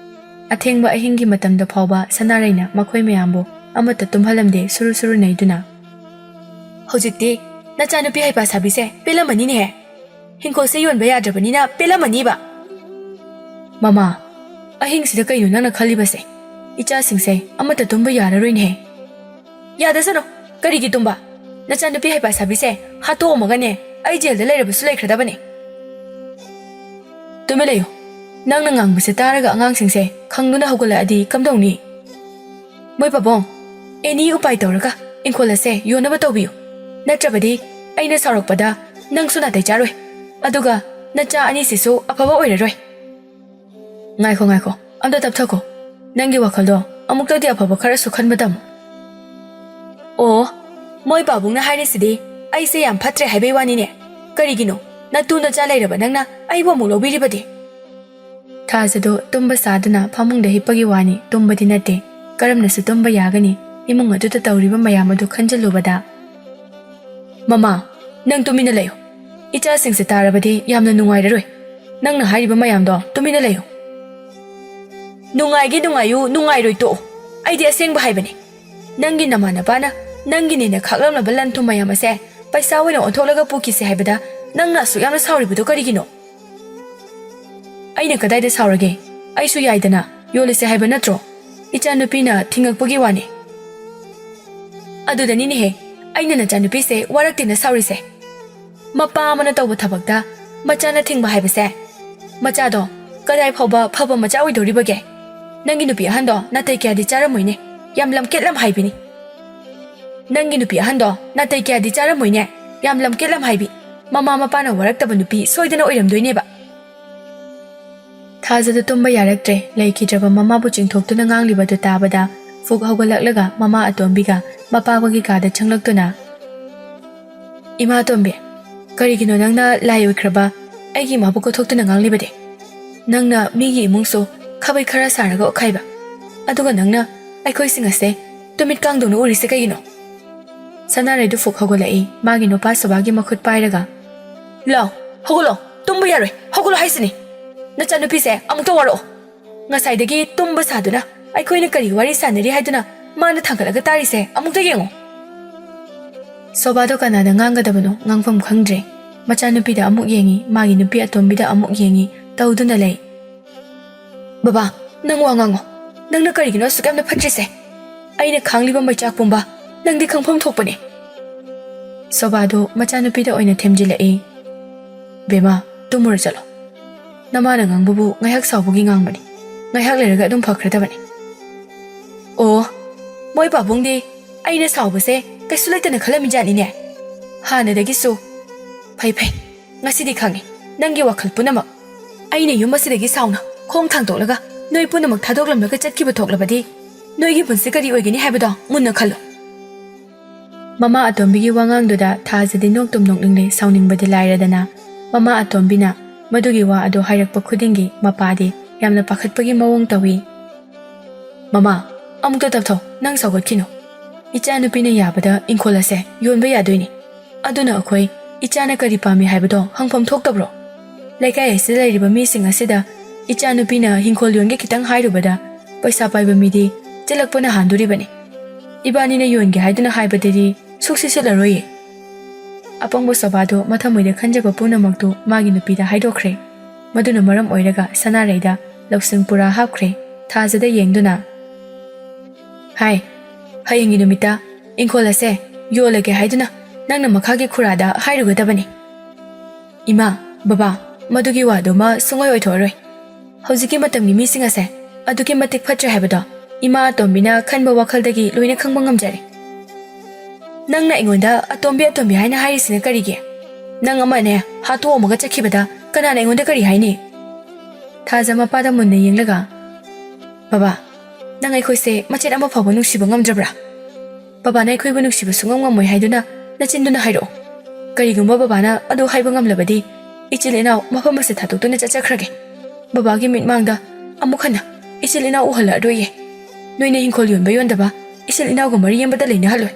ꯑꯊꯦꯡꯕ ꯑꯍꯤꯡꯒꯤ ꯃꯇꯝꯗ ꯐꯥꯎꯕ ꯁꯅꯥꯔꯩꯅ ꯃꯈꯣꯏ ꯃꯌꯥꯝꯕꯨ ꯑꯃꯠꯇ ꯇꯨꯝꯍꯜꯂꯝꯗꯦ ꯁꯨꯔꯨ ꯁꯨꯔꯨ ꯅꯩꯗꯨꯅ ꯍꯧꯖꯤꯛꯇꯤ ꯅꯆꯥꯅꯨꯄꯤ ꯍꯩꯄꯥ ꯁꯥꯕꯤꯁꯦ ꯄꯦꯜꯂꯝꯃꯅꯤꯅꯦꯍꯦ ꯍꯤꯡꯈꯣꯜꯁꯦ ꯌꯣꯟꯕ ꯌꯥꯗ꯭ꯔꯕꯅꯤꯅ ꯄꯦꯜꯂꯝꯃꯅꯤꯕ ꯃꯃꯥ ꯑꯍꯤꯡꯁꯤꯗ ꯀꯩꯅꯣ ꯅꯪꯅ ꯈꯜꯂꯤꯕꯁꯦ ꯏꯆꯥꯁꯤꯡꯁꯦ ꯑꯃꯠꯇ ꯇꯨꯝꯕ ꯌꯥꯔꯔꯣꯏꯅꯦꯍꯦ ꯌꯥꯗꯁꯅꯨ ꯀꯔꯤꯒꯤ ꯇꯨꯝꯕ ꯅꯆꯥꯅꯨꯄꯤ ꯍꯩꯄꯥ ꯁꯥꯕꯤꯁꯦ ꯍꯥꯠꯇꯣꯛꯑꯝꯃꯒꯅꯦ ꯑꯩ ꯖꯦꯜꯗ ꯂꯩꯔꯕꯁꯨ ꯂꯩꯈ꯭ꯔꯗꯕꯅꯤ ꯇꯨꯃꯤꯟ ꯂꯩꯌꯨ ꯅꯪꯅ ꯉꯥꯡꯕꯁꯦ ꯇꯥꯔꯒ ꯑꯉꯥꯡꯁꯤꯡꯁꯦ ꯈꯪꯗꯨꯅ ꯍꯧꯒꯠꯂꯛꯑꯗꯤ ꯀꯝꯗꯧꯅꯤ ꯃꯣꯏ ꯄꯥꯕꯨꯡ ꯑꯦꯅꯤ ꯎꯄꯥꯏ ꯇꯧꯔꯒ ꯏꯪꯈꯣꯜ ꯑꯁꯦ ꯌꯣꯟꯅꯕ ꯇꯧꯕꯤꯌꯨ ꯅꯠꯇ꯭ꯔꯕꯗꯤ ꯑꯩꯅ ꯁꯥꯎꯔꯛꯄꯗ ꯅꯪꯁꯨ ꯅꯥꯇꯩ ꯆꯥꯔꯣꯏ ꯑꯗꯨꯒ ꯅꯆꯥ ꯑꯅꯤꯁꯤꯁꯨ ꯑꯐꯕ ꯑꯣꯏꯔꯔꯣꯏ ꯉꯥꯏꯈꯣ ꯑꯝꯇ ꯇꯞꯊꯈꯣ ꯅꯪꯒꯤ ꯋꯥꯈꯜꯗꯣ ꯑꯃꯨꯛꯇꯗꯤ ꯑꯐꯕ ꯈꯔꯁꯨ ꯈꯟꯕ ꯇꯝꯃꯨ ꯑꯣ ꯃꯣꯏ ꯄꯥꯕꯨꯡꯅ ꯍꯥꯏꯔꯤꯁꯤꯗꯤ ꯑꯩꯁꯦ ꯌꯥꯝ ꯐꯠꯇ꯭ꯔꯦ ꯍꯥꯏꯕꯩ ꯋꯥꯅꯤꯅꯦ ꯀꯔꯤꯒꯤꯅꯣ ꯅꯇꯨ ꯅꯆꯥ ꯂꯩꯔꯕ ꯅꯪꯅ ꯑꯩꯕꯨ ꯑꯃꯨꯛ ꯂꯧꯕꯤꯔꯤꯕꯗꯤ ꯊꯥꯖꯗꯣ ꯇꯨꯝꯕ ꯁꯥꯗꯨꯅ ꯐꯃꯨꯡꯗ ꯍꯤꯞꯄꯒꯤ ꯋꯥꯅꯤ ꯇꯨꯝꯕꯗꯤ ꯅꯠꯇꯦ ꯀꯔꯝꯅꯁꯨ ꯇꯨꯝꯕ ꯌꯥꯒꯅꯤ ꯏꯃꯨꯡ ꯑꯗꯨꯗ ꯇꯧꯔꯤꯕ ꯃꯌꯥꯝ ꯑꯗꯨ ꯈꯟꯖꯤꯜꯂꯨꯕꯗ ꯃꯃꯥ ꯅꯪ ꯇꯨꯃꯤꯟꯅ ꯂꯩꯌꯨ ꯏꯆꯥꯁꯤꯡꯁꯦ ꯇꯥꯔꯕꯗꯤ ꯌꯥꯝꯅ ꯅꯨꯡꯉꯥꯏꯔꯔꯣꯏ ꯅꯪꯅ ꯍꯥꯏꯔꯤꯕ ꯃꯌꯥꯝꯗꯣ ꯇꯨꯃꯤꯟꯅ ꯂꯩꯌꯨ ꯅꯨꯡꯉꯥꯏꯌꯨ ꯅꯨꯡꯉꯥꯏꯔꯣꯏ ꯇꯣꯛꯑꯣ ꯑꯩꯗꯤ ꯑꯁꯦꯡꯕ ꯍꯥꯏꯕꯅꯤ ꯅꯪꯒꯤ ꯅꯃꯥꯟꯅꯕꯅ ꯅꯪꯒꯤꯅꯦꯅ ꯈꯥꯛꯂꯝꯂꯕ ꯂꯟ ꯊꯨꯝ ꯃꯌꯥꯝ ꯑꯁꯦ ꯄꯩꯁꯥ ꯑꯣꯏꯅ ꯑꯣꯟꯊꯣꯛꯂꯒ ꯄꯨꯈꯤꯁꯦ ꯍꯥꯏꯕꯗ ꯅꯪꯅ ꯑꯁꯨꯛ ꯌꯥꯝꯅ ꯁꯥꯎꯔꯤꯕꯗꯨ ꯀꯔꯤꯒꯤꯅꯣ ꯑꯩꯅ ꯀꯗꯥꯏꯗ ꯁꯥꯎꯔꯒꯦ ꯑꯩꯁꯨ ꯌꯥꯏꯗꯅ ꯌꯣꯜꯂꯁꯦ ꯍꯥꯏꯕ ꯅꯠꯇ꯭ꯔꯣ ꯏꯆꯥꯅꯨꯄꯤꯅ ꯊꯤꯡꯉꯛꯄꯒꯤ ꯋꯥꯅꯤ ꯑꯗꯨꯗꯅꯤꯅꯦꯍꯦ ꯑꯩꯅ ꯅꯆꯥꯅꯨꯄꯤꯁꯦ ꯋꯥꯔꯛꯇꯦꯅ ꯁꯥꯎꯔꯤꯁꯦ ꯃꯄꯥ ꯑꯃꯅ ꯇꯧꯕ ꯊꯕꯛꯇ ꯃꯆꯥꯅ ꯊꯤꯡꯕ ꯍꯥꯏꯕꯁꯦ ꯃꯆꯥꯗꯣ ꯀꯗꯥꯏ ꯐꯥꯎꯕ ꯐꯕ ꯃꯆꯥ ꯑꯣꯏꯗꯧꯔꯤꯕꯒꯦ ꯅꯪꯒꯤ ꯅꯨꯄꯤ ꯑꯍꯟꯗꯣ ꯅꯥꯇꯩ ꯀꯌꯥꯗꯤ ꯆꯥꯔꯝꯃꯣꯏꯅꯦ ꯌꯥꯝ ꯂꯝꯀꯦꯠ ꯂꯝ ꯍꯥꯏꯕꯤꯅꯤ ꯅꯪꯒꯤ ꯅꯨꯄꯤ ꯑꯍꯟꯗꯣ ꯅꯥꯇꯩ ꯀꯌꯥꯗꯤ ꯆꯥꯔꯝꯃꯣꯏꯅꯦ ꯌꯥꯝ ꯂꯝꯀꯦꯠ ꯂꯝ ꯍꯥꯏꯕꯤ ꯃꯃꯥ ꯃꯄꯥꯅ ꯋꯥꯔꯛꯇꯕ ꯅꯨꯄꯤ ꯁꯣꯏꯗꯅ ꯑꯣꯏꯔꯝꯗꯣꯏꯅꯦꯕ ꯊꯥꯖꯗ ꯇꯨꯝꯕ ꯌꯥꯔꯛꯇ꯭ꯔꯦ ꯂꯩꯈꯤꯗ꯭ꯔꯕ ꯃꯃꯥꯕꯨ ꯆꯤꯡꯊꯣꯛꯇꯨꯅ ꯉꯥꯡꯂꯤꯕꯗꯨ ꯇꯥꯕꯗ ꯐꯨꯛ ꯍꯧꯒꯠꯂꯛꯂꯒ ꯃꯃꯥ ꯑꯇꯣꯝꯕꯤꯒ ꯃꯄꯥꯕꯒꯤ ꯀꯥꯗ ꯆꯪꯂꯛꯇꯨꯅ ꯏꯃꯥ ꯑꯇꯣꯝꯕꯤ ꯀꯔꯤꯒꯤꯅꯣ ꯅꯪꯅ ꯂꯥꯏ ꯑꯣꯏꯈ꯭ꯔꯕ ꯑꯩꯒꯤ ꯏꯃꯥꯕꯨ ꯀꯣꯊꯣꯛꯇꯨꯅ ꯉꯥꯡꯂꯤꯕꯗꯤ ꯅꯪꯅ ꯃꯤꯒꯤ ꯏꯃꯨꯡꯁꯨ ꯈꯥꯕꯩ ꯈꯔ ꯁꯥꯔꯒ ꯑꯣꯠꯈꯥꯏꯕ ꯑꯗꯨꯒ ꯅꯪꯅ ꯑꯩꯈꯣꯏꯁꯤꯡ ꯑꯁꯦ ꯇꯨꯃꯤꯠ ꯀꯥꯡꯗꯧꯅ ꯎꯔꯤꯁꯦ ꯀꯩꯒꯤꯅꯣ ꯁꯅꯥꯔꯩꯗꯨ ꯐꯨꯛ ꯍꯧꯒꯠꯂꯛꯏ ꯃꯥꯒꯤ ꯅꯨꯄꯥ ꯁꯣꯕꯥꯒꯤ ꯃꯈꯨꯠ ꯄꯥꯏꯔꯒ ꯂꯥꯎ ꯍꯧꯒꯠꯂꯣ ꯇꯨꯝꯕ ꯌꯥꯔꯣꯏ ꯍꯧꯒꯠꯂꯣ ꯍꯥꯏꯁꯤꯅꯤ ꯅꯆꯥꯅꯨꯄꯤꯁꯦ ꯑꯃꯨꯛꯇ ꯋꯥꯔꯛꯑꯣ ꯉꯁꯥꯏꯗꯒꯤ ꯇꯨꯝꯕ ꯁꯥꯗꯨꯅ ꯑꯩꯈꯣꯏꯅ ꯀꯔꯤ ꯋꯥꯔꯤ ꯁꯥꯟꯅꯔꯤ ꯍꯥꯏꯗꯨꯅ ꯃꯥꯅ ꯊꯥꯡꯒꯠꯂꯒ ꯇꯥꯔꯤꯁꯦ ꯑꯃꯨꯛꯇ ꯌꯦꯡꯉꯣ ꯁꯣꯕꯥꯗꯣ ꯀꯅꯥꯗ ꯉꯥꯡꯒꯗꯕꯅꯣ ꯉꯥꯡꯐꯝ ꯈꯪꯗ꯭ꯔꯦ ꯃꯆꯥꯅꯨꯄꯤꯗ ꯑꯃꯨꯛ ꯌꯦꯡꯉꯤ ꯃꯥꯒꯤ ꯅꯨꯄꯤ ꯑꯇꯣꯝꯕꯤꯗ ꯑꯃꯨꯛ ꯌꯦꯡꯉꯤ ꯇꯧꯗꯨꯅ ꯂꯩ ꯕꯕꯥ ꯅꯪ ꯋꯥ ꯉꯥꯡꯉꯣ ꯅꯪꯅ ꯀꯔꯤꯒꯤꯅꯣ ꯑꯁꯨꯛ ꯌꯥꯝꯅ ꯐꯠꯇ꯭ꯔꯤꯁꯦ ꯑꯩꯅ ꯈꯥꯡꯂꯤꯕ ꯃꯩꯆꯥꯛ ꯄꯨꯝꯕ ꯅꯪꯗꯤ ꯈꯪꯐꯝ ꯊꯣꯛꯄꯅꯦ ꯁꯣꯕꯥꯗꯣ ꯃꯆꯥꯅꯨꯄꯤꯗ ꯑꯣꯏꯅ ꯊꯦꯝꯖꯤꯜꯂꯛꯏ ꯕꯦꯃꯥ ꯇꯨꯝꯃꯨꯔ ꯆꯠꯂꯣ ꯅꯃꯥꯅ ꯉꯥꯡꯕꯕꯨ ꯉꯥꯏꯍꯥꯛ ꯁꯥꯎꯕꯒꯤ ꯉꯥꯡꯕꯅꯤ ꯉꯥꯏꯍꯥꯛ ꯂꯩꯔꯒ ꯑꯗꯨꯝ ꯐꯈ꯭ꯔꯗꯕꯅꯤ ꯑꯣ ꯃꯣꯏ ꯄꯥꯕꯨꯡꯗꯤ ꯑꯩꯅ ꯁꯥꯎꯕꯁꯦ ꯀꯩꯁꯨ ꯂꯩꯇꯅ ꯈꯜꯂꯝꯃꯤꯖꯥꯠꯅꯤꯅꯦ ꯍꯥꯟꯅꯗꯒꯤꯁꯨ ꯐꯩ ꯉꯁꯤꯗꯤ ꯈꯪꯉꯤ ꯅꯪꯒꯤ ꯋꯥꯈꯜ ꯄꯨꯝꯅꯃꯛ ꯑꯩꯅ ꯌꯨꯝ ꯑꯁꯤꯗꯒꯤ ꯁꯥꯎꯅ ꯈꯣꯡ ꯊꯥꯡꯗꯣꯛꯂꯒ ꯅꯣꯏ ꯄꯨꯝꯅꯃꯛ ꯊꯥꯗꯣꯛꯂꯝꯂꯒ ꯆꯠꯈꯤꯕ ꯊꯣꯛꯂꯕꯗꯤ ꯅꯣꯏꯒꯤ ꯄꯨꯟꯁꯤ ꯀꯔꯤ ꯑꯣꯏꯒꯅꯤ ꯍꯥꯏꯕꯗꯣ ꯃꯨꯟꯅ ꯈꯜꯂꯨ ꯃꯃꯥ ꯑꯇꯣꯝꯕꯤꯒꯤ ꯋꯥꯉꯥꯡꯗꯨꯗ ꯊꯥꯖꯗꯤ ꯅꯣꯛꯇꯨꯝ ꯅꯣꯛꯅꯤꯡꯂꯦ ꯁꯥꯎꯅꯤꯡꯕꯗꯤ ꯂꯥꯏꯔꯗꯅ ꯃꯃꯥ ꯑꯇꯣꯝꯕꯤꯅ ꯃꯗꯨꯒꯤ ꯋꯥ ꯑꯗꯨ ꯍꯥꯏꯔꯛꯄ ꯈꯨꯗꯤꯡꯒꯤ ꯃꯄꯥꯗꯤ ꯌꯥꯝꯅ ꯄꯥꯈꯠꯄꯒꯤ ꯃꯑꯣꯡ ꯇꯧꯏ ꯃꯃꯥ ꯑꯃꯨꯛꯇ ꯇꯞꯊꯧ ꯅꯪ ꯁꯥꯎꯒꯠꯈꯤꯅꯨ ꯏꯆꯥꯅꯨꯄꯤꯅ ꯌꯥꯕꯗ ꯏꯪꯈꯣꯜ ꯑꯁꯦ ꯌꯣꯟꯕ ꯌꯥꯗꯣꯏꯅꯤ ꯑꯗꯨꯅ ꯑꯩꯈꯣꯏ ꯏꯆꯥꯅ ꯀꯔꯤ ꯄꯥꯝꯃꯤ ꯍꯥꯏꯕꯗꯣ ꯍꯪꯐꯝ ꯊꯣꯛꯇꯕ꯭ꯔꯣ ꯂꯩꯀꯥꯏ ꯑꯁꯤꯗ ꯂꯩꯔꯤꯕ ꯃꯤꯁꯤꯡ ꯑꯁꯤꯗ ꯏꯆꯥꯅꯨꯄꯤꯅ ꯍꯤꯡꯈꯣꯜ ꯌꯣꯟꯒꯦ ꯈꯤꯇꯪ ꯍꯥꯏꯔꯨꯕꯗ ꯄꯩꯁꯥ ꯄꯥꯏꯕ ꯃꯤꯗꯤ ꯆꯤꯜꯂꯛꯄꯅ ꯍꯥꯟꯗꯣꯔꯤꯕꯅꯤ ꯏꯕꯥꯅꯤꯅ ꯌꯣꯟꯒꯦ ꯍꯥꯏꯗꯨꯅ ꯍꯥꯏꯕꯗꯗꯤ ꯁꯨꯛꯁꯤ ꯁꯤꯠꯂꯔꯣꯏꯌꯦ ꯑꯄꯪꯕ ꯁꯣꯕꯥꯗꯣ ꯃꯊꯃꯣꯏꯗ ꯈꯟꯖꯕ ꯄꯨꯝꯅꯃꯛꯇꯨ ꯃꯥꯒꯤ ꯅꯨꯄꯤꯗ ꯍꯥꯏꯗꯣꯛꯈ꯭ꯔꯦ ꯃꯗꯨꯅ ꯃꯔꯝ ꯑꯣꯏꯔꯒ ꯁꯅꯥꯔꯩꯗ ꯂꯧꯁꯤꯡ ꯄꯨꯔꯥ ꯍꯥꯞꯈ꯭ꯔꯦ ꯊꯥꯖꯗ ꯌꯦꯡꯗꯨꯅ ꯍꯥꯏ ꯍꯌꯦꯡꯒꯤ ꯅꯨꯃꯤꯠꯇ ꯏꯪꯈꯣꯜ ꯑꯁꯦ ꯌꯣꯜꯂꯒꯦ ꯍꯥꯏꯗꯨꯅ ꯅꯪꯅ ꯃꯈꯥꯒꯤ ꯈꯨꯔꯥꯗ ꯍꯥꯏꯔꯨꯒꯗꯕꯅꯤ ꯏꯃꯥ ꯕꯕꯥ ꯃꯗꯨꯒꯤ ꯋꯥꯗꯨꯃ ꯁꯨꯡꯑꯣꯏ ꯑꯣꯏꯊꯣꯛꯑꯔꯣꯏ ꯍꯧꯖꯤꯛꯀꯤ ꯃꯇꯝꯒꯤ ꯃꯤꯁꯤꯡ ꯑꯁꯦ ꯑꯗꯨꯛꯀꯤ ꯃꯇꯤꯛ ꯐꯠꯇ꯭ꯔꯦ ꯍꯥꯏꯕꯗꯣ ꯏꯃꯥ ꯑꯇꯣꯝꯕꯤꯅ ꯈꯟꯕ ꯋꯥꯈꯜꯗꯒꯤ ꯂꯣꯏꯅ ꯈꯪꯕ ꯉꯝꯖꯔꯦ ꯅꯪꯅ ꯑꯩꯉꯣꯟꯗ ꯑꯇꯣꯝꯕꯤ ꯍꯥꯏꯅ ꯍꯥꯏꯔꯤꯁꯤꯅ ꯀꯔꯤꯒꯤ ꯅꯪ ꯑꯃꯅꯦ ꯍꯥꯠꯇꯣꯛꯑꯝꯃꯒ ꯆꯠꯈꯤꯕꯗ ꯀꯅꯥꯅ ꯑꯩꯉꯣꯟꯗ ꯀꯔꯤ ꯍꯥꯏꯅꯤ ꯊꯥꯖ ꯃꯄꯥꯗ ꯃꯨꯟꯅ ꯌꯦꯡꯂꯒ ꯕꯕꯥ ꯅꯪ ꯑꯩꯈꯣꯏꯁꯦ ꯃꯆꯦꯠ ꯑꯃ ꯐꯥꯎꯕ ꯅꯨꯡꯁꯤꯕ ꯉꯝꯗ꯭ꯔꯕ꯭ꯔꯥ ꯕꯕꯥꯅ ꯑꯩꯈꯣꯏꯕꯨ ꯅꯨꯡꯁꯤꯕ ꯁꯨꯡꯉꯝ ꯉꯝꯃꯣꯏ ꯍꯥꯏꯗꯨꯅ ꯅꯆꯤꯟꯗꯨꯅ ꯍꯥꯏꯔꯛꯑꯣ ꯀꯔꯤꯒꯨꯝꯕ ꯕꯕꯥꯅ ꯑꯗꯨ ꯍꯥꯏꯕ ꯉꯝꯂꯕꯗꯤ ꯏꯆꯤꯜ ꯏꯅꯥꯎ ꯃꯐꯝ ꯑꯁꯤ ꯊꯥꯗꯣꯛꯇꯨꯅ ꯆꯠꯆꯈ꯭ꯔꯒꯦ ꯕꯕꯥꯒꯤ ꯃꯤꯠꯃꯥꯡꯗ ꯑꯃꯨꯛ ꯍꯟꯅ ꯏꯆꯤꯜ ꯏꯅꯥꯎ ꯎꯍꯜꯂꯛꯑꯔꯣꯏꯌꯦ ꯅꯣꯏꯅ ꯍꯤꯡꯈꯣꯜ ꯌꯣꯟꯕ ꯌꯣꯟꯗꯕ ꯏꯆꯤꯜ ꯏꯅꯥꯎꯒ ꯃꯔꯤ ꯑꯃꯇ ꯂꯩꯅꯍꯜꯂꯣꯏ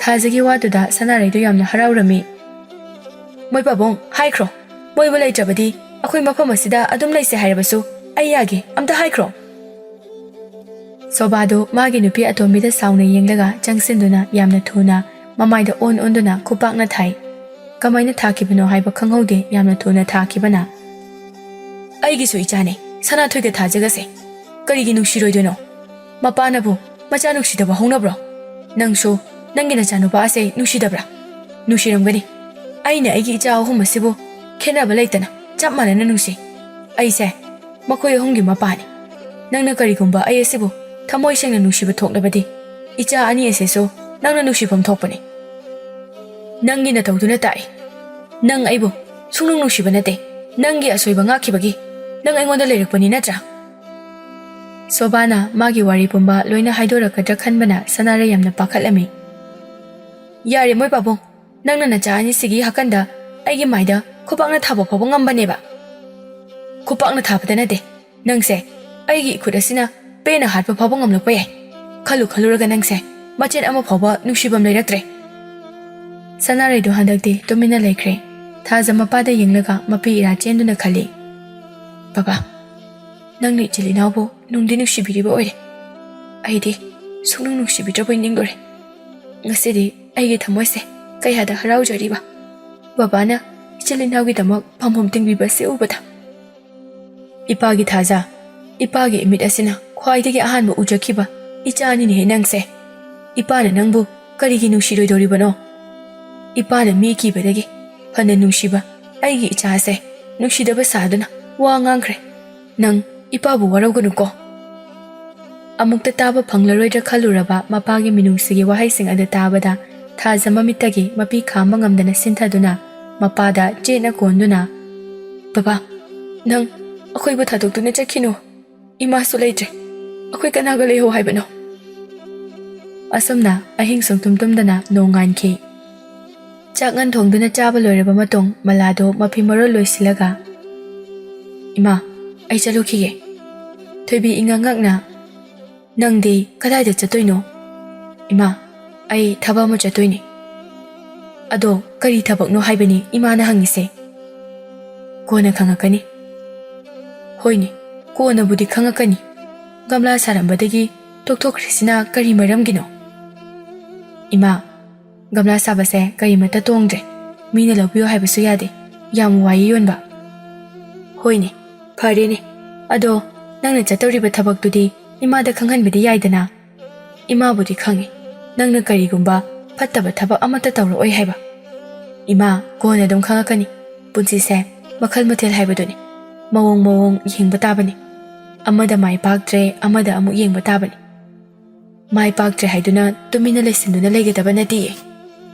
ꯊꯥꯖꯒꯤ ꯋꯥꯗꯨꯗ ꯁꯅꯥꯔꯩꯗꯨ ꯌꯥꯝꯅ ꯍꯔꯥꯎꯔꯝꯃꯤ ꯃꯣꯏ ꯄꯥꯕꯨꯡ ꯍꯥꯏꯈ꯭ꯔꯣ ꯃꯣꯏꯕꯨ ꯂꯩꯇ꯭ꯔꯕꯗꯤ ꯑꯩꯈꯣꯏ ꯃꯐꯝ ꯑꯁꯤꯗ ꯑꯗꯨꯝ ꯂꯩꯁꯦ ꯍꯥꯏꯔꯕꯁꯨ ꯑꯩ ꯌꯥꯒꯦ ꯑꯝꯇ ꯍꯥꯏꯈ꯭ꯔꯣ ꯁꯣꯕꯥꯗꯨ ꯃꯥꯒꯤ ꯅꯨꯄꯤ ꯑꯇꯣꯝꯕꯤꯗ ꯁꯥꯎꯅ ꯌꯦꯡꯂꯒ ꯆꯪꯁꯤꯟꯗꯨꯅ ꯌꯥꯝꯅ ꯊꯨꯅ ꯃꯃꯥꯏꯗ ꯑꯣꯟꯗꯨꯅ ꯈꯨꯄꯥꯛꯅ ꯊꯥꯏ ꯀꯃꯥꯏꯅ ꯊꯥꯈꯤꯕꯅꯣ ꯍꯥꯏꯕ ꯈꯪꯍꯧꯗꯦ ꯌꯥꯝꯅ ꯊꯨꯅ ꯊꯥꯈꯤꯕꯅ ꯑꯩꯒꯤꯁꯨ ꯏꯆꯥꯅꯦ ꯁꯅꯥꯊꯣꯏꯒ ꯊꯥꯖꯒꯁꯦ ꯀꯔꯤꯒꯤ ꯅꯨꯡꯁꯤꯔꯣꯏꯗꯣꯏꯅꯣ ꯃꯄꯥꯅꯕꯨ ꯃꯆꯥ ꯅꯨꯡꯁꯤꯗꯕ ꯍꯧꯅꯕ꯭ꯔꯣ ꯅꯪꯁꯨ ꯅꯪꯒꯤ ꯅꯆꯥꯅꯨꯄꯥ ꯑꯁꯦ ꯅꯨꯡꯁꯤꯗꯕ꯭ꯔꯥ? ꯅꯨꯡꯁꯤꯔꯝꯒꯅꯤ. ꯑꯩꯅ ꯑꯩꯒꯤ ꯏꯆꯥ ꯑꯍꯨꯝ ꯑꯁꯤꯕꯨ ꯈꯦꯠꯅꯕ ꯂꯩꯇꯅ ꯆꯞ ꯃꯥꯟꯅꯅ ꯅꯨꯡꯁꯤ. ꯑꯩꯁꯦ ꯃꯈꯣꯏ ꯑꯍꯨꯝꯒꯤ ꯃꯄꯥꯅꯤ. ꯅꯪꯅ ꯀꯔꯤꯒꯨꯝꯕ ꯑꯩ ꯑꯁꯤꯕꯨ ꯊꯃꯣꯏ ꯁꯦꯡꯅ ꯅꯨꯡꯁꯤꯕ ꯊꯣꯛꯂꯕꯗꯤ ꯏꯆꯥ ꯑꯅꯤ ꯑꯁꯤꯁꯨ ꯅꯪꯅ ꯅꯨꯡꯁꯤꯐꯝ ꯊꯣꯛꯄꯅꯤ. ꯅꯪꯒꯤ ꯅꯇꯧꯗꯨꯅ ꯇꯥꯛꯏ. ꯅꯪ ꯑꯩꯕꯨ ꯁꯨꯡꯅꯨꯡ ꯅꯨꯡꯁꯤꯕ ꯅꯠꯇꯦ. ꯅꯪꯒꯤ ꯑꯁꯣꯏꯕ ꯉꯥꯛꯈꯤꯕꯒꯤ ꯅꯪ ꯑꯩꯉꯣꯟꯗ ꯂꯩꯔꯛꯄꯅꯤ ꯅꯠꯇ꯭ꯔꯥ? ꯁꯣꯕꯥꯅ ꯃꯥꯒꯤ ꯋꯥꯔꯤ ꯄꯨꯝꯕ ꯂꯣꯏꯅ ꯍꯥꯏꯗꯣꯔꯛꯀꯗ꯭ꯔꯥ ꯈꯟꯕꯅ ꯁꯅꯥꯔꯩ ꯌꯥꯝꯅ ꯄꯥꯈꯠꯂꯝꯃꯤ. ꯌꯥꯔꯦ ꯃꯣꯏ ꯄꯥꯕꯨꯡ, ꯅꯪꯅ ꯅꯆꯥ ꯑꯅꯤꯁꯤꯒꯤ ꯍꯥꯀꯟꯗ ꯑꯩꯒꯤ ꯃꯥꯏꯗ ꯈꯨꯄꯥꯛꯅ ꯊꯥꯕ ꯐꯥꯎꯕ ꯉꯝꯕꯅꯦꯕ. ꯈꯨꯄꯥꯛꯅ ꯊꯥꯕꯗ ꯅꯠꯇꯦ, ꯅꯪꯁꯦ ꯑꯩꯒꯤ ꯏꯈꯨꯠ ꯑꯁꯤꯅ ꯄꯦꯅ ꯍꯥꯠꯄ ꯐꯥꯎꯕ ꯉꯝꯂꯛꯄ ꯌꯥꯏ. ꯈꯜꯂꯨꯔꯒ ꯅꯪꯁꯦ ꯃꯆꯦꯠ ꯑꯃ ꯐꯥꯎꯕ ꯅꯨꯡꯁꯤꯕꯝ ꯂꯩꯔꯛꯇ꯭ꯔꯦ. ꯁꯅꯥꯔꯩꯗꯨ ꯍꯟꯗꯛꯇꯤ ꯇꯨꯃꯤꯟꯅ ꯂꯩꯈ꯭ꯔꯦ. ꯊꯥꯖ ꯃꯄꯥꯗ ꯌꯦꯡꯂꯒ ꯃꯄꯤ ꯏꯔꯥ ꯆꯦꯟꯗꯨꯅ ꯈꯜꯂꯤ. ꯕꯕꯥ, ꯅꯪꯅ ꯏꯆꯤꯜ ꯏꯅꯥꯎꯕꯨ ꯅꯨꯡꯗꯤ ꯅꯨꯡꯁꯤꯕꯤꯔꯤꯕ ꯑꯣꯏꯔꯦ. ꯑꯩꯗꯤ ꯁꯨꯡꯅꯨꯡ ꯅꯨꯡꯁꯤꯕꯤꯗ꯭ꯔꯕꯣꯏ ꯅꯤꯡꯂꯨꯔꯦ. ꯉꯁꯤꯗꯤ ꯑꯩꯒꯤ ꯊꯃꯣꯏꯁꯦ ꯀꯌꯥꯗ ꯍꯔꯥꯎꯖꯔꯤꯕ. ꯕꯕꯥꯅ ꯏꯆꯤꯜ ꯏꯅꯥꯎꯒꯤꯗꯃꯛ ꯐꯝꯐꯝ ꯇꯤꯡꯕꯤꯕꯁꯤ ꯎꯕꯗ. ꯏꯄꯥꯒꯤ ꯊꯥꯖ, ꯏꯄꯥꯒꯤ ꯏꯃꯤꯠ ꯑꯁꯤꯅ ꯈ꯭ꯋꯥꯏꯗꯒꯤ ꯑꯍꯥꯟꯕ ꯎꯖꯈꯤꯕ ꯏꯆꯥꯅꯤꯅꯦꯍꯦ ꯅꯪꯁꯦ. ꯏꯄꯥꯅ ꯅꯪꯕꯨ ꯀꯔꯤꯒꯤ ꯅꯨꯡꯁꯤꯔꯣꯏꯗꯧꯔꯤꯕꯅꯣ? ꯏꯄꯥꯅ ꯃꯤ ꯀꯤꯕꯗꯒꯤ ꯐꯅ ꯅꯨꯡꯁꯤꯕ ꯑꯩꯒꯤ ꯏꯆꯥꯁꯦ ꯅꯨꯡꯁꯤꯗꯕ ꯁꯥꯗꯨꯅ ꯋꯥ ꯉꯥꯡꯈ꯭ꯔꯦ. ꯅꯪ ꯏꯄꯥꯕꯨ ꯋꯥꯔꯧꯒꯅꯨꯀꯣ. ꯑꯃꯨꯛꯇ ꯇꯥꯕ ꯐꯪꯂꯔꯣꯏꯗ꯭ꯔꯥ ꯈꯜꯂꯨꯔꯕ ꯃꯄꯥꯒꯤ ꯃꯤꯅꯨꯡꯁꯤꯒꯤ ꯋꯥꯍꯩꯁꯤꯡ ꯑꯗꯨ ꯇꯥꯕꯗ ꯊꯥꯖ ꯃꯃꯤꯠꯇꯒꯤ ꯃꯄꯤ ꯈꯥꯝꯕ ꯉꯝꯗꯅ ꯁꯤꯟꯊꯗꯨꯅ ꯃꯄꯥꯗ ꯆꯦꯠꯅ ꯀꯣꯟꯗꯨꯅ, ꯕꯕꯥ, ꯅꯪ ꯑꯩꯈꯣꯏꯕꯨ ꯊꯥꯗꯣꯛꯇꯨꯅ ꯆꯠꯈꯤꯅꯨ. ꯏꯃꯥꯁꯨ ꯂꯩꯇ꯭ꯔꯦ. ꯑꯩꯈꯣꯏ ꯀꯅꯥꯒ ꯂꯩꯍꯧ ꯍꯥꯏꯕꯅꯣ? ꯑꯁꯨꯝꯅ ꯑꯍꯤꯡ ꯁꯨꯡꯇꯨꯝ ꯇꯨꯝꯗꯅ ꯅꯣꯡꯉꯥꯟꯈꯤ. ꯆꯥꯛ ꯉꯟ ꯊꯣꯡꯗꯨꯅ ꯆꯥꯕ ꯂꯣꯏꯔꯕ ꯃꯇꯨꯡ ꯃꯂꯥꯗꯣ ꯃꯐꯤ ꯃꯔꯣꯜ ꯂꯣꯏꯁꯤꯜꯂꯒ, ꯏꯃꯥ, ꯑꯩ ꯆꯠꯂꯨꯈꯤꯒꯦ. ꯊꯣꯏꯕꯤ ꯏꯉꯛꯉꯛꯅ, ꯅꯪꯗꯤ ꯀꯗꯥꯏꯗ ꯆꯠꯇꯣꯏꯅꯣ? ꯏꯃꯥ, ꯑꯩ ꯊꯕꯛ ꯑꯃ ꯆꯠꯇꯣꯏꯅꯤ. ꯑꯗꯣ ꯀꯔꯤ ꯊꯕꯛꯅꯣ ꯍꯥꯏꯕꯅꯤ ꯏꯃꯥꯅ ꯍꯪꯉꯤꯁꯦ? ꯀꯣꯟꯅ ꯈꯪꯉꯛꯀꯅꯤ. ꯍꯣꯏꯅꯦ, ꯀꯣꯟꯅꯕꯨꯗꯤ ꯈꯪꯉꯛꯀꯅꯤ. ꯒꯝꯂꯥ ꯁꯥꯔꯝꯕꯗꯒꯤ ꯇꯣꯛꯊꯣꯛꯈ꯭ꯔꯤꯁꯤꯅ ꯀꯔꯤ ꯃꯔꯝꯒꯤꯅꯣ? ꯏꯃꯥ, ꯒꯝꯂꯥ ꯁꯥꯕꯁꯦ ꯀꯔꯤꯃꯠꯇ ꯇꯣꯡꯗ꯭ꯔꯦ. ꯃꯤꯅ ꯂꯧꯕꯤꯌꯣ ꯍꯥꯏꯕꯁꯨ ꯌꯥꯗꯦ. ꯌꯥꯝ ꯋꯥꯏ ꯌꯣꯟꯕ. ꯍꯣꯏꯅꯦ, ꯐꯔꯦꯅꯦ. ꯑꯗꯣ ꯅꯪꯅ ꯆꯠꯇꯧꯔꯤꯕ ꯊꯕꯛꯇꯨꯗꯤ ꯏꯃꯥꯗ ꯈꯪꯍꯟꯕꯗꯤ ꯌꯥꯏꯗꯅ. ꯏꯃꯥꯕꯨꯗꯤ ꯈꯪꯉꯤ ꯅꯪꯅ ꯀꯔꯤꯒꯨꯝꯕ ꯐꯠꯇꯕ ꯊꯕꯛ ꯑꯃꯠꯇ ꯇꯧꯔꯛꯑꯣꯏ ꯍꯥꯏꯕ. ꯏꯃꯥ, ꯀꯣꯟꯅ ꯑꯗꯨꯝ ꯈꯪꯉꯛꯀꯅꯤ. ꯄꯨꯟꯁꯤꯁꯦ ꯃꯈꯜ ꯃꯊꯦꯜ ꯍꯥꯏꯕꯗꯨꯅꯤ. ꯃꯑꯣꯡ ꯌꯦꯡꯕ ꯇꯥꯕꯅꯤ. ꯑꯃꯗ ꯃꯥꯏ ꯄꯥꯛꯇ꯭ꯔꯦ, ꯑꯃꯗ ꯑꯃꯨꯛ ꯌꯦꯡꯕ ꯇꯥꯕꯅꯤ. ꯃꯥꯏ ꯄꯥꯛꯇ꯭ꯔꯦ ꯍꯥꯏꯗꯨꯅ ꯇꯨꯃꯤꯟꯅ ꯂꯩꯁꯤꯟꯗꯨꯅ ꯂꯩꯒꯗꯕ ꯅꯠꯇꯦꯌꯦ.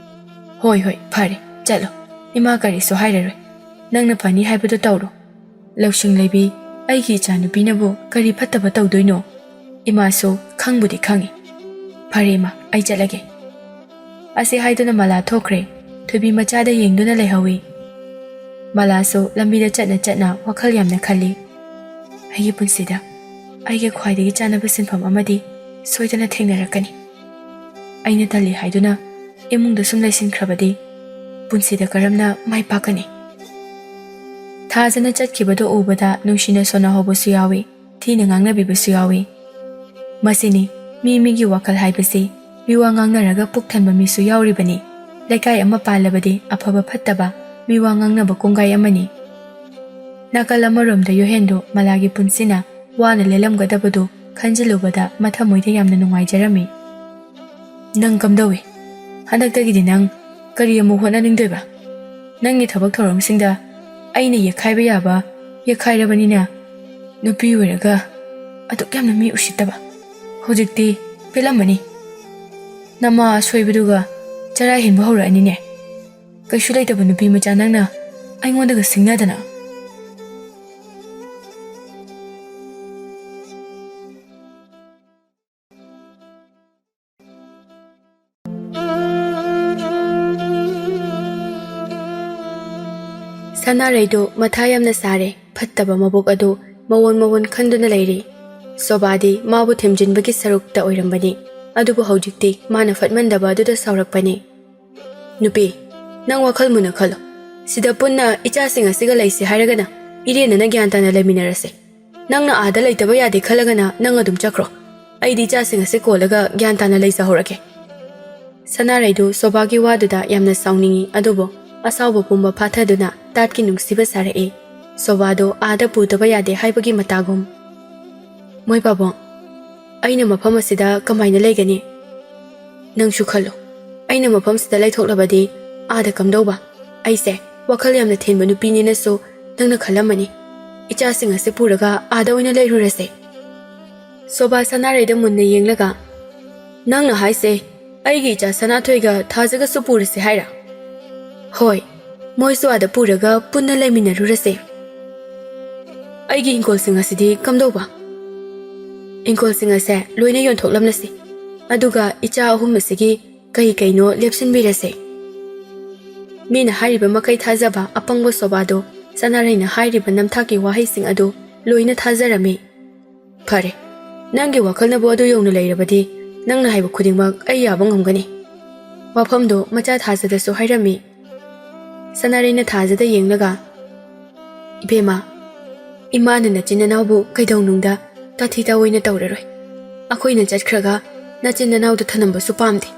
ꯍꯣꯏ, ꯐꯔꯦ, ꯆꯠꯂꯣ. ꯏꯃꯥ ꯀꯔꯤꯁꯨ ꯍꯥꯏꯔꯔꯣꯏ. ꯅꯪꯅ ꯐꯅꯤ ꯍꯥꯏꯕꯗꯨ ꯇꯧꯔꯣ. ꯂꯧꯁꯤꯡ ꯂꯩꯕꯤ ꯑꯩꯒꯤ ꯏꯆꯥꯅꯨꯄꯤꯅꯕꯨ ꯀꯔꯤ ꯐꯠꯇꯕ ꯇꯧꯗꯣꯏꯅꯣ? ꯏꯃꯥꯁꯨ ꯈꯪꯕꯨꯗꯤ ꯈꯪꯉꯤ. ꯐꯔꯦ ꯏꯃꯥ, ꯑꯩ ꯆꯠꯂꯒꯦ. ꯑꯁꯤ ꯍꯥꯏꯗꯨꯅ ꯃꯂꯥ ꯊꯣꯛꯈ꯭ꯔꯦ. ꯊꯣꯏꯕꯤ ꯃꯆꯥꯗ ꯌꯦꯡꯗꯨꯅ ꯂꯩꯍꯧꯏ. ꯃꯂꯥꯁꯨ ꯂꯝꯕꯤꯗ ꯆꯠꯅ ꯋꯥꯈꯜ ꯌꯥꯝꯅ ꯈꯜꯂꯤ. ꯑꯩꯒꯤ ꯄꯨꯟꯁꯤꯗ ꯑꯩꯒꯤ ꯈ꯭ꯋꯥꯏꯗꯒꯤ ꯆꯥꯟꯅꯕ ꯁꯤꯟꯐꯝ ꯑꯃꯗꯤ ꯁꯣꯏꯗꯅ ꯊꯦꯡꯅꯔꯛꯀꯅꯤ. ꯑꯩꯅ ꯇꯜꯂꯤ ꯍꯥꯏꯗꯨꯅ ꯏꯃꯨꯡꯗ ꯁꯨꯝ ꯂꯩꯁꯤꯟꯈ꯭ꯔꯕꯗꯤ ꯄꯨꯟꯁꯤꯗ ꯀꯔꯝꯅ ꯃꯥꯏ ꯄꯥꯛꯀꯅꯤ? ꯊꯥꯖꯅ ꯆꯠꯈꯤꯕꯗꯨ ꯎꯕꯗ ꯅꯨꯡꯁꯤꯅ ꯁꯣꯟꯅꯍꯧꯕꯁꯨ ꯌꯥꯎꯏ, ꯊꯤꯅ ꯉꯥꯡꯅꯕꯤꯕꯁꯨ ꯌꯥꯎꯏ. ꯃꯁꯤꯅꯤ ꯃꯤꯒꯤ ꯋꯥꯈꯜ ꯍꯥꯏꯕꯁꯤ. ꯃꯤꯋꯥ ꯉꯥꯡꯅꯔꯒ ꯄꯨꯛ ꯊꯟꯕ ꯃꯤꯁꯨ ꯌꯥꯎꯔꯤꯕꯅꯤ. ꯂꯩꯀꯥꯏ ꯑꯃ ꯄꯥꯜꯂꯕꯗꯤ ꯑꯐꯕ ꯐꯠꯇꯕ ꯃꯤꯋꯥ ꯉꯥꯡꯅꯕ ꯀꯣꯡꯒꯥꯏ ꯑꯃꯅꯤ. ꯅꯥꯀꯜ ꯑꯃꯔꯣꯝꯗ ꯌꯣꯍꯦꯟꯗꯨ ꯃꯂꯥꯒꯤ ꯄꯨꯟꯁꯤꯅ ꯋꯥꯅ ꯂꯦꯜꯂꯝꯒꯗꯕꯗꯨ ꯈꯟꯖꯤꯜꯂꯨꯕꯗ ꯃꯊꯃꯣꯏꯗ ꯌꯥꯝꯅ ꯅꯨꯡꯉꯥꯏꯖꯔꯝꯃꯤ. ꯅꯪ ꯀꯝꯗꯧꯏ? ꯍꯟꯗꯛꯇꯒꯤꯗꯤ ꯅꯪ ꯀꯔꯤ ꯑꯃꯨꯛ ꯍꯣꯠꯅꯅꯤꯡꯗꯣꯏꯕ? ꯅꯪꯒꯤ ꯊꯕꯛ ꯊꯧꯔꯝꯁꯤꯡꯗ ꯑꯩꯅ ꯌꯦꯛꯈꯥꯏꯕ ꯌꯥꯕ ꯌꯦꯛꯈꯥꯏꯔꯕꯅꯤꯅ ꯅꯨꯄꯤ ꯑꯣꯏꯔꯒ ꯑꯗꯨꯛ ꯌꯥꯝꯅ ꯃꯤ ꯎꯁꯤꯠꯇꯕ. ꯍꯧꯖꯤꯛꯇꯤ ꯄꯦꯜꯂꯝꯃꯅꯤ. ꯅꯃꯥ ꯑꯁꯣꯏꯕꯗꯨꯒ ꯆꯔꯥ ꯍꯦꯟꯕ ꯍꯧꯔꯛꯑꯅꯤꯅꯦ. ꯀꯩꯁꯨ ꯂꯩꯇꯕ ꯅꯨꯄꯤ ꯃꯆꯥ ꯅꯪꯅ ꯑꯩꯉꯣꯟꯗꯒ ꯁꯤꯡꯅꯗꯅ. ꯁꯅꯥꯔꯩꯗꯨ ꯃꯊꯥ ꯌꯥꯝꯅ ꯁꯥꯔꯦ. ꯐꯠꯇꯕ ꯃꯕꯨꯛ ꯑꯗꯨ ꯃꯋꯣꯟ ꯈꯟꯗꯨꯅ ꯂꯩꯔꯤ. ꯁꯣꯕꯥꯗꯤ ꯃꯥꯕꯨ ꯊꯦꯝꯖꯤꯟꯕꯒꯤ ꯁꯔꯨꯛꯇ ꯑꯣꯏꯔꯝꯕꯅꯤ. ꯑꯗꯨꯕꯨ ꯍꯧꯖꯤꯛꯇꯤ ꯃꯥꯅ ꯐꯠꯃꯟꯗꯕ ꯑꯗꯨꯗ ꯁꯥꯎꯔꯛꯄꯅꯤ. ꯅꯨꯄꯤ, ꯅꯪ ꯋꯥꯈꯜ ꯃꯨꯟꯅ ꯈꯜꯂꯣ. ꯁꯤꯗ ꯄꯨꯟꯅ ꯏꯆꯥꯁꯤꯡ ꯑꯁꯤꯒ ꯂꯩꯁꯤ ꯍꯥꯏꯔꯒꯅ ꯏꯔꯦꯟꯅꯅ ꯒ꯭ꯌꯥꯟ ꯇꯥꯅ ꯂꯩꯃꯤꯟꯅꯔꯁꯦ. ꯅꯪꯅ ꯑꯥꯗ ꯂꯩꯇꯕ ꯌꯥꯗꯦ ꯈꯜꯂꯒꯅ ꯅꯪ ꯑꯗꯨꯝ ꯆꯠꯈ꯭ꯔꯣ. ꯑꯩꯗꯤ ꯏꯆꯥꯁꯤꯡ ꯑꯁꯤ ꯀꯣꯜꯂꯒ ꯒ꯭ꯌꯥꯟ ꯇꯥꯅ ꯂꯩꯖꯍꯧꯔꯒꯦ. ꯁꯅꯥꯔꯩꯗꯨ ꯁꯣꯕꯥꯒꯤ ꯋꯥꯗꯨꯗ ꯌꯥꯝꯅ ꯁꯥꯎꯅꯤꯡꯏ. ꯑꯗꯨꯕꯨ ꯑꯁꯥꯎꯕ ꯄꯨꯝꯕ ꯐꯥꯊꯗꯨꯅ ꯇꯥꯠꯀꯤ ꯅꯨꯡꯁꯤꯕ ꯁꯥꯔꯛꯏ. ꯁꯣꯕꯥꯗꯨ ꯑꯥꯗ ꯄꯨꯗꯕ ꯌꯥꯗꯦ ꯍꯥꯏꯕꯒꯤ ꯃꯇꯥꯒꯨꯝ. ꯃꯣꯏ ꯄꯥꯕꯨꯡ, ꯑꯩꯅ ꯃꯐꯝ ꯑꯁꯤꯗ ꯀꯃꯥꯏꯅ ꯂꯩꯒꯅꯤ? ꯅꯪꯁꯨ ꯈꯜꯂꯨ. ꯑꯩꯅ ꯃꯐꯝꯁꯤꯗ ꯂꯩꯊꯣꯛꯂꯕꯗꯤ ꯑꯥꯗ ꯀꯝꯗꯧꯕ? ꯑꯩꯁꯦ ꯋꯥꯈꯜ ꯌꯥꯝꯅ ꯊꯤꯟꯕ ꯅꯨꯄꯤꯅꯤꯅꯁꯨ ꯅꯪꯅ ꯈꯜꯂꯝꯃꯅꯤ꯫ ꯏꯆꯥꯁꯤꯡ ꯑꯁꯤ ꯄꯨꯔꯒ ꯑꯥꯗ ꯑꯣꯏꯅ ꯂꯩꯔꯨꯔꯁꯦ꯫ ꯁꯣꯕꯥ ꯁꯅꯥꯔꯩꯗ ꯃꯨꯟꯅ ꯌꯦꯡꯂꯒ, ꯅꯪꯅ ꯍꯥꯏꯁꯦ ꯑꯩꯒꯤ ꯏꯆꯥ ꯁꯅꯥꯊꯣꯏꯒ ꯊꯥꯖꯒꯁꯨ ꯄꯨꯔꯁꯦ ꯍꯥꯏꯔ? ꯍꯣꯏ, ꯃꯣꯏꯁꯨ ꯑꯥꯗ ꯄꯨꯔꯒ ꯄꯨꯟꯅ ꯂꯩꯃꯤꯟꯅꯔꯨꯔꯁꯦ꯫ ꯑꯩꯒꯤ ꯏꯪꯈꯣꯜꯁꯤꯡ ꯑꯁꯤꯗꯤ ꯀꯝꯗꯧꯕ? ꯏꯪꯈꯣꯜꯁꯤꯡ ꯑꯁꯦ ꯂꯣꯏꯅ ꯌꯣꯟꯊꯣꯛꯂꯝꯂꯁꯤ, ꯑꯗꯨꯒ ꯏꯆꯥ ꯑꯍꯨꯝ ꯑꯁꯤꯒꯤ ꯀꯩꯅꯣ ꯂꯦꯞꯁꯤꯟꯕꯤꯔꯁꯦ꯫ ꯃꯤꯅ ꯍꯥꯏꯔꯤꯕ ꯃꯈꯩ ꯊꯥꯖꯕ ꯑꯄꯪꯕ ꯁꯣꯕꯥꯗꯣ ꯁꯅꯥꯔꯩꯅ ꯍꯥꯏꯔꯤꯕ ꯅꯝꯊꯥꯛꯀꯤ ꯋꯥꯍꯩꯁꯤꯡ ꯑꯗꯨ ꯂꯣꯏꯅ ꯊꯥꯖꯔꯝꯃꯤ꯫ ꯐꯔꯦ, ꯅꯪꯒꯤ ꯋꯥꯈꯜꯅꯕꯨ ꯑꯗꯨ ꯌꯧꯅ ꯂꯩꯔꯕꯗꯤ ꯅꯪꯅ ꯍꯥꯏꯕ ꯈꯨꯗꯤꯡꯃꯛ ꯑꯩ ꯌꯥꯕ ꯉꯝꯒꯅꯤ꯫ ꯋꯥꯐꯝꯗꯣ ꯃꯆꯥ ꯊꯥꯖꯗꯁꯨ ꯍꯥꯏꯔꯝꯃꯤ꯫ ꯁꯅꯥꯔꯩꯅ ꯊꯥꯖꯗ ꯌꯦꯡꯂꯒ, ꯏꯕꯦꯝꯃ, ꯏꯃꯥꯅ ꯅꯆꯤꯟ ꯅꯅꯥꯎꯕు ꯀꯩꯗꯧꯅꯨꯡꯗ ꯇꯥꯊꯤ ꯇꯥꯑꯣꯏꯅ ꯇꯧꯔꯔꯣꯏ꯫ ꯑꯩꯈꯣꯏꯅ ꯆꯠꯈ꯭ꯔꯒ ꯅꯆꯤꯟ ꯅꯅꯥꯎꯗ ꯊꯅꯝꯕꯁꯨ ꯄꯥꯝꯗꯦ꯫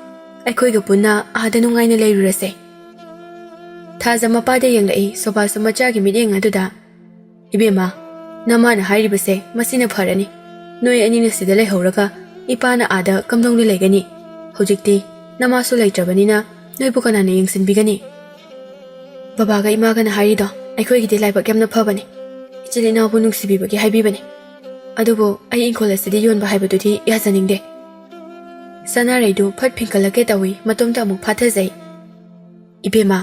ꯑꯩꯈꯣꯏꯒ ꯄꯨꯟꯅ ꯑꯥꯗ ꯅꯨꯡꯉꯥꯏꯅ ꯂꯩꯔꯨꯔꯁꯦ꯫ ꯊꯥꯖ ꯃꯄꯥꯗ ꯌꯦꯡꯂꯛꯏ ꯁꯣꯕꯥꯁꯨ ꯃꯆꯥꯒꯤ ꯃꯤꯠꯌꯦꯡ ꯑꯗꯨꯗ, ꯏꯕꯦꯝꯃ, ꯅꯃꯥꯅ ꯍꯥꯏꯔꯤꯕꯁꯦ ꯃꯁꯤꯅ ꯐꯔꯅꯤ꯫ ꯅꯣꯏ ꯑꯅꯤꯅ ꯁꯤꯗ ꯂꯩꯍꯧꯔꯒ ꯏꯄꯥꯅ ꯑꯥꯗ ꯀꯝꯗꯧꯅ ꯂꯩꯒꯅꯤ? ꯍꯧꯖꯤꯛꯇꯤ ꯅꯃꯥꯁꯨ ꯂꯩꯇ꯭ꯔꯕꯅꯤꯅ ꯅꯣꯏꯕꯨ ꯀꯅꯥꯅ ꯌꯦꯡꯁꯤꯟꯕꯤꯒꯅꯤ? ꯕꯕꯥꯒ ꯏꯃꯥꯒꯅ ꯍꯥꯏꯔꯤꯗꯣ ꯑꯩꯈꯣꯏꯒꯤꯗꯤ ꯂꯥꯏꯕꯛ ꯌꯥꯝꯅ ꯐꯕꯅꯤ꯫ ꯏꯆꯤꯜ ꯏꯅꯥꯎꯕꯨ ꯅꯨꯡꯁꯤꯕꯤꯕꯒꯤ ꯍꯥꯏꯕꯤꯕꯅꯤ꯫ ꯑꯗꯨꯕꯨ ꯑꯩ ꯏꯪꯈꯣꯜ ꯑꯁꯤꯗꯤ ꯌꯣꯟꯕ ꯍꯥꯏꯕꯗꯨꯗꯤ ꯌꯥꯖꯅꯤꯡꯗꯦ꯫ ꯁꯅꯥꯔꯩꯗꯨ ꯐꯠ ꯐꯤꯡꯀꯠꯂꯛꯀꯦ ꯇꯧꯏ, ꯃꯇꯣꯝꯇ ꯑꯃꯨꯛ ꯐꯥꯊꯖꯩ꯫ ꯏꯕꯦꯝꯃ,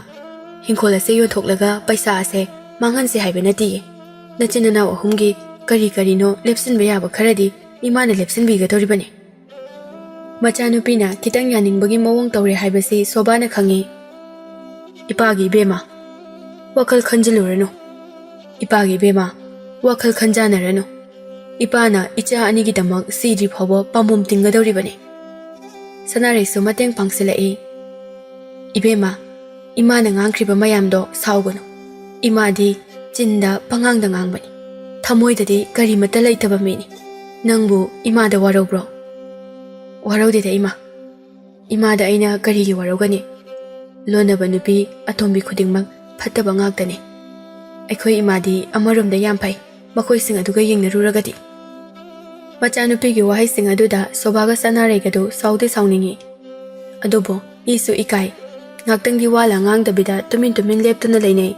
ꯍꯤꯡꯈꯣꯜ ꯑꯁꯤ ꯌꯣꯟꯊꯣꯛꯂꯒ ꯄꯩꯁꯥ ꯑꯁꯦ ꯃꯥꯡꯍꯟꯁꯦ ꯍꯥꯏꯕ ꯅꯠꯇꯤꯌꯦ꯫ ꯅꯆꯤꯟ ꯅꯅꯥꯎ ꯑꯍꯨꯝꯒꯤ ꯀꯔꯤꯅꯣ ꯂꯦꯞꯁꯤꯟꯕ ꯌꯥꯕ ꯈꯔꯗꯤ ꯏꯃꯥꯅ ꯂꯦꯞꯁꯤꯟꯕꯤꯒꯗꯧꯔꯤꯕꯅꯤ꯫ ꯃꯆꯥꯅꯨꯄꯤꯅ ꯈꯤꯇꯪ ꯌꯥꯅꯤꯡꯕꯒꯤ ꯃꯑꯣꯡ ꯇꯧꯔꯦ ꯍꯥꯏꯕꯁꯤ ꯁꯣꯕꯥꯅ ꯈꯪꯏ꯫ ꯏꯄꯥꯒꯤ ꯏꯕꯦꯝꯃ, ꯋꯥꯈꯜ ꯈꯟꯖꯤꯜꯂꯨꯔꯅꯨ꯫ ꯏꯄꯥꯒꯤ ꯏꯕꯦꯝꯃ, ꯋꯥꯈꯜ ꯈꯟꯖꯥꯅꯔꯅꯨ꯫ ꯏꯄꯥꯅ ꯏꯆꯥ ꯑꯅꯤꯒꯤꯗꯃꯛ ꯁꯤꯗ꯭ꯔꯤ ꯐꯥꯎꯕ ꯄꯥꯝꯕꯣꯝ ꯇꯤꯡꯒꯗꯧꯔꯤꯕꯅꯤ꯫ ꯁꯅꯥꯔꯩꯁꯨ ꯃꯇꯦꯡ ꯄꯥꯡꯁꯤꯜꯂꯛꯏ꯫ ꯏꯕꯦꯝꯃ, ꯏꯃꯥꯅ ꯉꯥꯡꯈ꯭ꯔꯤꯕ ꯃꯌꯥꯝꯗꯣ ꯁꯥꯎꯒꯅꯨ꯫ ꯏꯃꯥꯗꯤ ꯆꯤꯟꯗ ꯄꯉꯥꯡꯗ ꯉꯥꯡꯕꯅꯤ, ꯊꯃꯣꯏꯗꯗꯤ ꯀꯔꯤꯃꯠꯇ ꯂꯩꯇꯕ ꯃꯤꯅꯤ꯫ ꯅꯪꯕꯨ ꯏꯃꯥꯗ ꯋꯥꯔꯧꯕ꯭ꯔꯣ? ꯋꯥꯔꯧꯗꯦꯗ ꯏꯃꯥ꯫ ꯏꯃꯥꯗ ꯑꯩꯅ ꯀꯔꯤꯒꯤ ꯋꯥꯔꯧꯒꯅꯤ? ꯂꯣꯟꯅꯕ ꯅꯨꯄꯤ ꯑꯇꯣꯝꯕꯤ ꯈꯨꯗꯤꯡꯃꯛ ꯐꯠꯇꯕ ꯉꯥꯛꯇꯅꯤ꯫ ꯑꯩꯈꯣꯏ ꯏꯃꯥꯗꯤ ꯑꯃꯔꯣꯝꯗ ꯌꯥꯝ ꯐꯩ, ꯃꯈꯣꯏꯁꯤꯡ ꯑꯗꯨꯒ ꯌꯦꯡꯅꯔꯨꯔꯒꯗꯤ꯫ ꯃꯆꯥꯅꯨꯄꯤꯒꯤ ꯋꯥꯍꯩꯁꯤꯡ ꯑꯗꯨꯗ ꯁꯣꯕꯥꯒ ꯁꯅꯥꯔꯩꯒꯗꯨ ꯁꯥꯎꯗꯤ ꯁꯥꯎꯅꯤꯡꯏ, ꯑꯗꯨꯕꯨ ꯏꯁꯨ ꯏꯀꯥꯏ꯫ ꯉꯥꯛꯇꯪꯗꯤ ꯋꯥꯂ ꯉꯥꯡꯗꯕꯤꯗ ꯇꯨꯃꯤꯟ ꯂꯦꯞꯇꯨꯅ ꯂꯩꯅꯩ꯫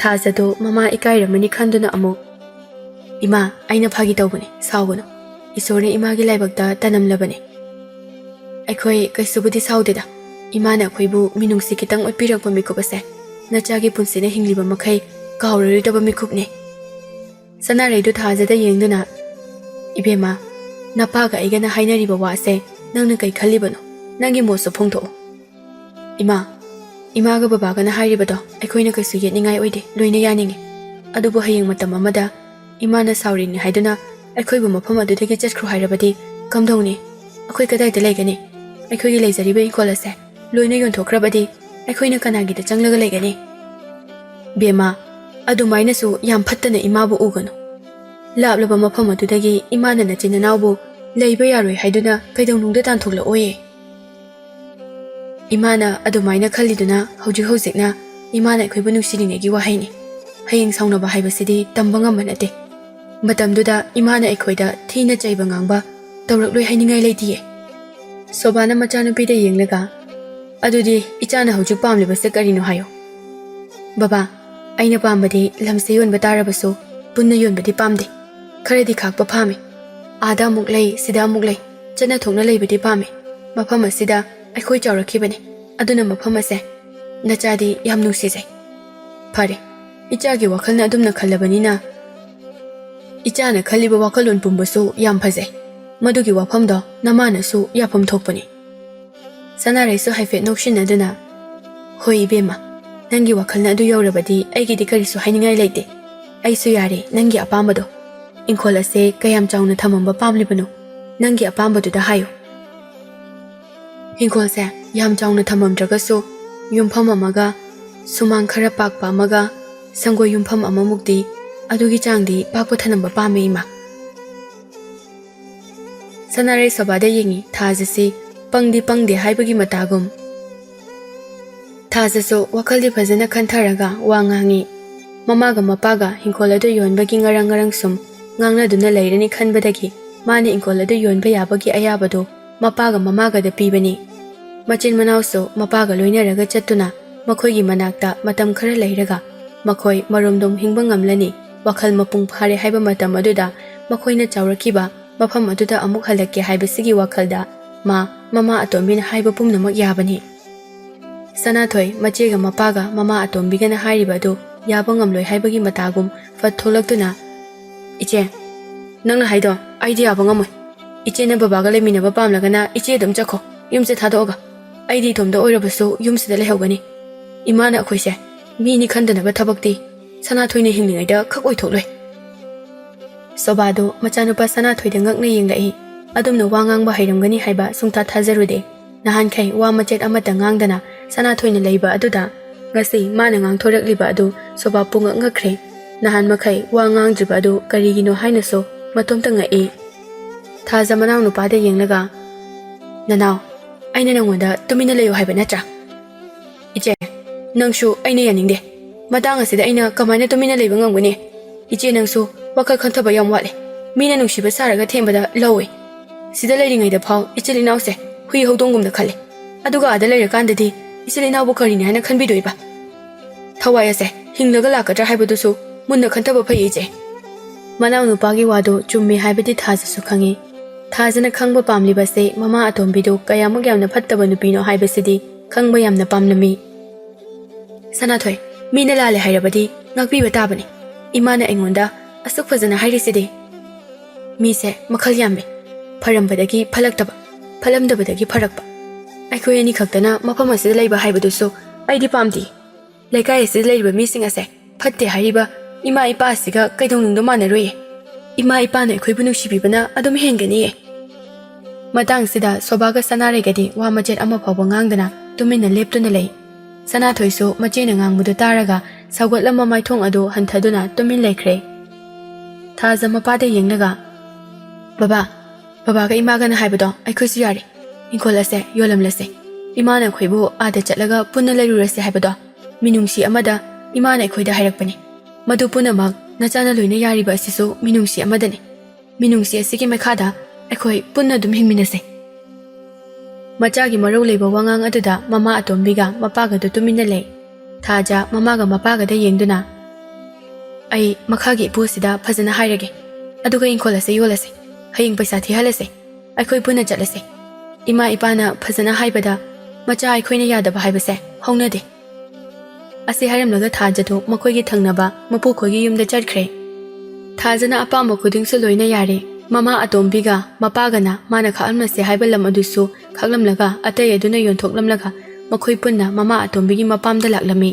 ꯊꯥꯖꯗꯣ ꯃꯃꯥ ꯏꯀꯥꯏꯔꯝꯃꯅꯤ ꯈꯟꯗꯨꯅ ꯑꯃꯨꯛ, ꯏꯃꯥ, ꯑꯩꯅ ꯐꯥꯒꯤ ꯇꯧꯕꯅꯤ, ꯁꯥꯎꯒꯅꯨ꯫ ꯏꯁꯣꯔꯅ ꯏꯃꯥꯒꯤ ꯂꯥꯏꯕꯛꯇ ꯇꯅꯝꯂꯕꯅꯤ꯫ ꯑꯩꯈꯣꯏ ꯀꯩꯁꯨꯕꯨꯗꯤ ꯁꯥꯎꯗꯦꯗ꯫ ꯏꯃꯥꯅ ꯑꯩꯈꯣꯏꯕꯨ ꯃꯤꯅꯨꯡꯁꯤ ꯈꯤꯇꯪ ꯎꯠꯄꯤꯔꯛꯄ ꯃꯤꯀꯨꯞ ꯑꯁꯦ ꯅꯆꯥꯒꯤ ꯄꯨꯟꯁꯤꯅ ꯍꯤꯡꯂꯤꯕ ꯃꯈꯩ ꯀꯥꯎꯔꯔꯣꯏꯗꯕ ꯃꯤꯀꯨꯞꯅꯤ꯫ ꯁꯅꯥꯔꯩꯗꯨ ꯊꯥꯖꯗ ꯌꯦꯡꯗꯨꯅ, ꯏꯕꯦꯝꯃ, ꯅꯄꯥꯒ ꯑꯩꯒꯅ ꯍꯥꯏꯅꯔꯤꯕ ꯋꯥꯁꯦ ꯅꯪꯅ ꯀꯩ ꯈꯜꯂꯤꯕꯅꯣ? ꯅꯪꯒꯤ ꯃꯣꯠꯁꯨ ꯐꯣꯡꯗꯣꯛꯎ꯫ ꯏꯃꯥ, ꯏꯃꯥꯒ ꯕꯕꯥꯒꯅ ꯍꯥꯏꯔꯤꯕꯗꯣ ꯑꯩꯈꯣꯏꯅ ꯀꯩꯁꯨ ꯌꯦꯠꯅꯤꯡꯉꯥꯏ ꯑꯣꯏꯗꯦ, ꯂꯣꯏꯅ ꯌꯥꯅꯤꯡꯉꯤ꯫ ꯑꯗꯨꯕꯨ ꯍꯌꯦꯡ ꯃꯇꯝ ꯑꯃꯗ ꯏꯃꯥꯅ ꯁꯥꯎꯔꯤꯅꯤ ꯍꯥꯏꯗꯨꯅ ꯑꯩꯈꯣꯏꯕꯨ ꯃꯐꯝ ꯑꯗꯨꯗꯒꯤ ꯆꯠꯈ꯭ꯔꯣ ꯍꯥꯏꯔꯕꯗꯤ ꯀꯝꯗꯧꯅꯤ? ꯑꯩꯈꯣꯏ ꯀꯗꯥꯏꯗ ꯂꯩꯒꯅꯤ? ꯑꯩꯈꯣꯏꯒꯤ ꯂꯩꯖꯔꯤꯕ ꯏꯪꯈꯣꯜ ꯑꯁꯦ ꯂꯣꯏꯅ ꯌꯣꯟꯊꯣꯛꯈ꯭ꯔꯕꯗꯤ ꯑꯩꯈꯣꯏꯅ ꯀꯅꯥꯒꯤꯗ ꯆꯪꯂꯒ ꯂꯩꯒꯅꯤ? ꯕꯦꯝꯃ, ꯑꯗꯨꯃꯥꯏꯅꯁꯨ ꯌꯥꯝ ꯐꯠꯇꯅ ꯏꯃꯥꯕꯨ ꯎꯒꯅꯨ꯫ ꯂꯥꯞꯂꯕ ꯃꯐꯝ ꯑꯗꯨꯗꯒꯤ ꯏꯃꯥꯅ ꯅꯆꯤꯟ ꯅꯅꯥꯎꯕꯨ ꯂꯩꯕ ꯌꯥꯔꯣꯏ ꯍꯥꯏꯗꯨꯅ ꯀꯩꯗꯧꯅꯨꯡꯗ ꯇꯥꯟꯊꯣꯛꯂꯛꯑꯣꯌꯦ꯫ ꯏꯃꯥꯅ ꯑꯗꯨꯃꯥꯏꯅ ꯈꯜꯂꯤꯗꯨꯅ ꯍꯧꯖꯤꯛꯅ ꯏꯃꯥꯅ ꯑꯩꯈꯣꯏꯕꯨ ꯅꯨꯡꯁꯤꯅꯤꯡꯉꯩꯒꯤ ꯋꯥꯍꯩꯅꯤ꯫ ꯍꯌꯦꯡ ꯁꯥꯎꯅꯕ ꯍꯥꯏꯕꯁꯤꯗꯤ ꯇꯝꯕ ꯉꯝꯕ ꯅꯠꯇꯦ꯫ ꯃꯇꯝꯗꯨꯗ ꯏꯃꯥꯅ ꯑꯩꯈꯣꯏꯗ ꯊꯤꯅ ꯆꯩꯕ ꯉꯥꯡꯕ ꯇꯧꯔꯛꯂꯣꯏ ꯍꯥꯏꯅꯤꯡꯉꯥꯏ ꯂꯩꯇꯤꯌꯦ꯫ ꯁꯣꯕꯥꯅ ꯃꯆꯥꯅꯨꯄꯤꯗ ꯌꯦꯡꯂꯒ, ꯑꯗꯨꯗꯤ ꯏꯆꯥꯅ ꯍꯧꯖꯤꯛ ꯄꯥꯝꯂꯤꯕꯁꯦ ꯀꯔꯤꯅꯣ ꯍꯥꯏꯌꯣ? ꯕꯕꯥ, ꯑꯩꯅ ꯄꯥꯝꯕꯗꯤ ꯂꯝꯁꯦ ꯌꯣꯟꯕ ꯇꯥꯔꯕꯁꯨ ꯄꯨꯟꯅ ꯌꯣꯟꯕꯗꯤ ꯄꯥꯝꯗꯦ꯫ ꯈꯔꯗꯤ ꯈꯥꯛꯄ ꯄꯥꯝꯃꯤ꯫ ꯑꯥꯗ ꯑꯃꯨꯛ ꯂꯩ, ꯁꯤꯗ ꯑꯃꯨꯛ ꯂꯩ, ꯆꯠꯅ ꯊꯣꯛꯅ ꯂꯩꯕꯗꯤ ꯄꯥꯝꯃꯤ꯫ ꯃꯐꯝ ꯑꯁꯤꯗ ꯑꯩꯈꯣꯏ ꯆꯥꯎꯔꯛꯈꯤꯕꯅꯤ, ꯑꯗꯨꯅ ꯃꯐꯝ ꯑꯁꯦ ꯅꯆꯥꯗꯤ ꯌꯥꯝ ꯅꯨꯡꯁꯤꯖꯩ꯫ ꯐꯔꯦ, ꯏꯆꯥꯒꯤ ꯋꯥꯈꯜꯅ ꯑꯗꯨꯝꯅ ꯈꯜꯂꯕꯅꯤꯅ ꯏꯆꯥꯅ ꯈꯜꯂꯤꯕ ꯋꯥꯈꯜꯂꯣꯟ ꯄꯨꯝꯕꯁꯨ ꯌꯥꯝ ꯐꯖꯩ꯫ ꯃꯗꯨꯒꯤ ꯋꯥꯐꯝꯗꯣ ꯅꯃꯥꯅꯁꯨ ꯌꯥꯐꯝ ꯊꯣꯛꯄꯅꯤ꯫ ꯁꯅꯥꯔꯩꯁꯨ ꯍꯥꯏꯐꯦꯠ ꯅꯣꯛꯁꯤꯟꯅꯗꯨꯅ, ꯍꯣꯏ ꯏꯕꯦꯝꯃ, ꯅꯪꯒꯤ ꯋꯥꯈꯜꯅ ꯑꯗꯨ ꯌꯧꯔꯕꯗꯤ ꯑꯩꯒꯤꯗꯤ ꯀꯔꯤꯁꯨ ꯍꯥꯏꯅꯤꯡꯉꯥꯏ ꯂꯩꯇꯦ꯫ ꯑꯩꯁꯨ ꯌꯥꯔꯦ ꯅꯪꯒꯤ ꯑꯄꯥꯝꯕꯗꯣ꯫ ꯏꯪꯈꯣꯜ ꯑꯁꯦ ꯀꯌꯥꯝ ꯆꯥꯎꯅ ꯊꯝꯃꯝꯕ ꯄꯥꯝꯂꯤꯕꯅꯣ? ꯅꯪꯒꯤ ꯑꯄꯥꯝꯕꯗꯨꯗ ꯍꯥꯏꯌꯨ꯫ ꯏꯪꯈꯣꯜꯁꯦ ꯌꯥꯝ ꯆꯥꯎꯅ ꯊꯝꯃꯝꯗ꯭ꯔꯒꯁꯨ ꯌꯨꯝꯐꯝ ꯑꯃꯒ, ꯁꯨꯃꯥꯡ ꯈꯔ ꯄꯥꯛꯄ ꯑꯃꯒ, ꯁꯪꯒꯣꯏ ꯌꯨꯝꯐꯝ ꯑꯃꯃꯨꯛꯇꯤ ꯑꯗꯨꯒꯤ ꯆꯥꯡꯗꯤ ꯄꯥꯛꯄ ꯊꯅꯝꯕ ꯄꯥꯝꯃꯦ ꯏꯃꯥ꯫ ꯁꯅꯥꯔꯩ ꯁꯣꯕꯥꯗ ꯌꯦꯡꯉꯤ꯫ ꯊꯥꯖꯁꯤ ꯄꯪꯗꯤ ꯄꯪꯗꯦ ꯍꯥꯏꯕꯒꯤ ꯃꯇꯥꯒꯨꯝ꯫ ꯊꯥꯖꯁꯨ ꯋꯥꯈꯜꯗꯤ ꯐꯖꯅ ꯈꯟꯊꯔꯒ ꯋꯥ ꯉꯥꯡꯉꯤ꯫ ꯃꯃꯥꯒ ꯃꯄꯥꯒ ꯏꯪꯈꯣꯜ ꯑꯗꯨ ꯌꯣꯟꯕꯒꯤ ꯉꯔꯪ ꯁꯨꯝ ꯉꯥꯡꯅꯗꯨꯅ ꯂꯩꯔꯅꯤ ꯈꯟꯕꯗꯒꯤ ꯃꯥꯅ ꯏꯪꯈꯣꯜ ꯑꯗꯨ ꯌꯣꯟꯕ ꯌꯥꯕꯒꯤ ꯑꯌꯥꯕꯗꯣ ꯃꯄꯥꯒ ꯃꯃꯥꯒꯗ ꯄꯤꯕꯅꯤ꯫ Machin manauso mapaga loinaraga chattuna makhoi manakta matam khara leiraga makhoi maromdom hingba ngamlani wakhal mapung phare haiba matam aduda makhoina chawrakiba mafam aduda amuk halakke haibasigi wakhalda mama atombina haiba pumnamak yabani Sanathoi machega mapaga mama atombigana hairibadu yaba ngamloi haibagi matagum fat tholaktuna Iche nangna haido aidi yaba ngamoi Iche na babaga leminaba pamlagana iche dum chakho yumse thadoga aidi thomda oirabasu yumsida lehogani imana akhoise mini khandanaba thabakti Sanathoi ne hinglingaida khakoi thokloi Sobado machanupa Sanathoi da ngakna yenglai adumna wangang ba hairamgani haiba sungta thajarude nahan khai wa machet amata ngangdana Sanathoi na leiba aduda ngasi mana ngang thorakliba adu soba punga ngakre nahan makhai wa ngang driba adu karigino haina so matomta ngai thaja manang nu pade yenglaga nanau aina nangwanda tumina leyo haiba natra Iche nangshu aina yaningde matang asida aina kamaina tumina leiba ngangune Iche nangsu wakal khanthaba yam wale mina nungsiba saraga thembada lawe sida leiringai da phau ichili nause hui hodongum da khale aduga ada leira kandadi ichili naw bu karini hana khanbi doiba thawai ase hinglaga lakatra haibadusu munna khantaba phai je manaw nu pagi wado chummi haibadi thaja su khangi thajana khangba pamli base mama atombi do kayamuk yamna phattaba nupino haibasidi khangba yamna pamnami Sanathoi mina lale hairabadi ngakbi batabani imana engonda asuk fazana hairisidi mise makhal yambe pharambadagi phalaktaba phalamdabadagi pharakpa aikhoi ani khaktana mafam asida leiba haibadusu aidi pamdi leikai asida leiba mising ase phatte hariba ima ipa asiga kaidongnungdo manaroi ima ipa na aikhoi bunu sibibana adum hengani matang sida sobaga sanaregadi wa majet ama phawba ngangdana tumina leptuna lei Sanathoi so machena ngangmudu taraga saugatlama maithong adu hanthaduna tumin laikre thaja mapade yengnaga Baba ga ima gana haibado aikhoi su yari ingkolase yolamlase imana khoibu ada chatlaga punna lairurase haibado minungsi amada imana khoida hairakpani madu punamak nachana loina yari ba sisu minungsi amadani minungsi asigi mekhada aikhoi punna dum hingminase Machagi marau leiba wangang aduda mama atombiga mapaga du tumina lei thaja mamaga mapaga da yengduna ai makhagi pusida phajana hairage aduga ingkolase yolase haying paisa thihalase aikhoi puna chatlase ima ipana phajana haibada macha aikhoina yadaba haibase haunade ase haramlaga thajadu makhoigi thangnaba mapu khogi yumda chatkre thajana apamba khudingsu loina yare mama atombiga mapagana mana khalmase haibalam adusu khaglamlaga atay aduna yonthoklamlaga makhoi punna mama atombigi mapamda laklami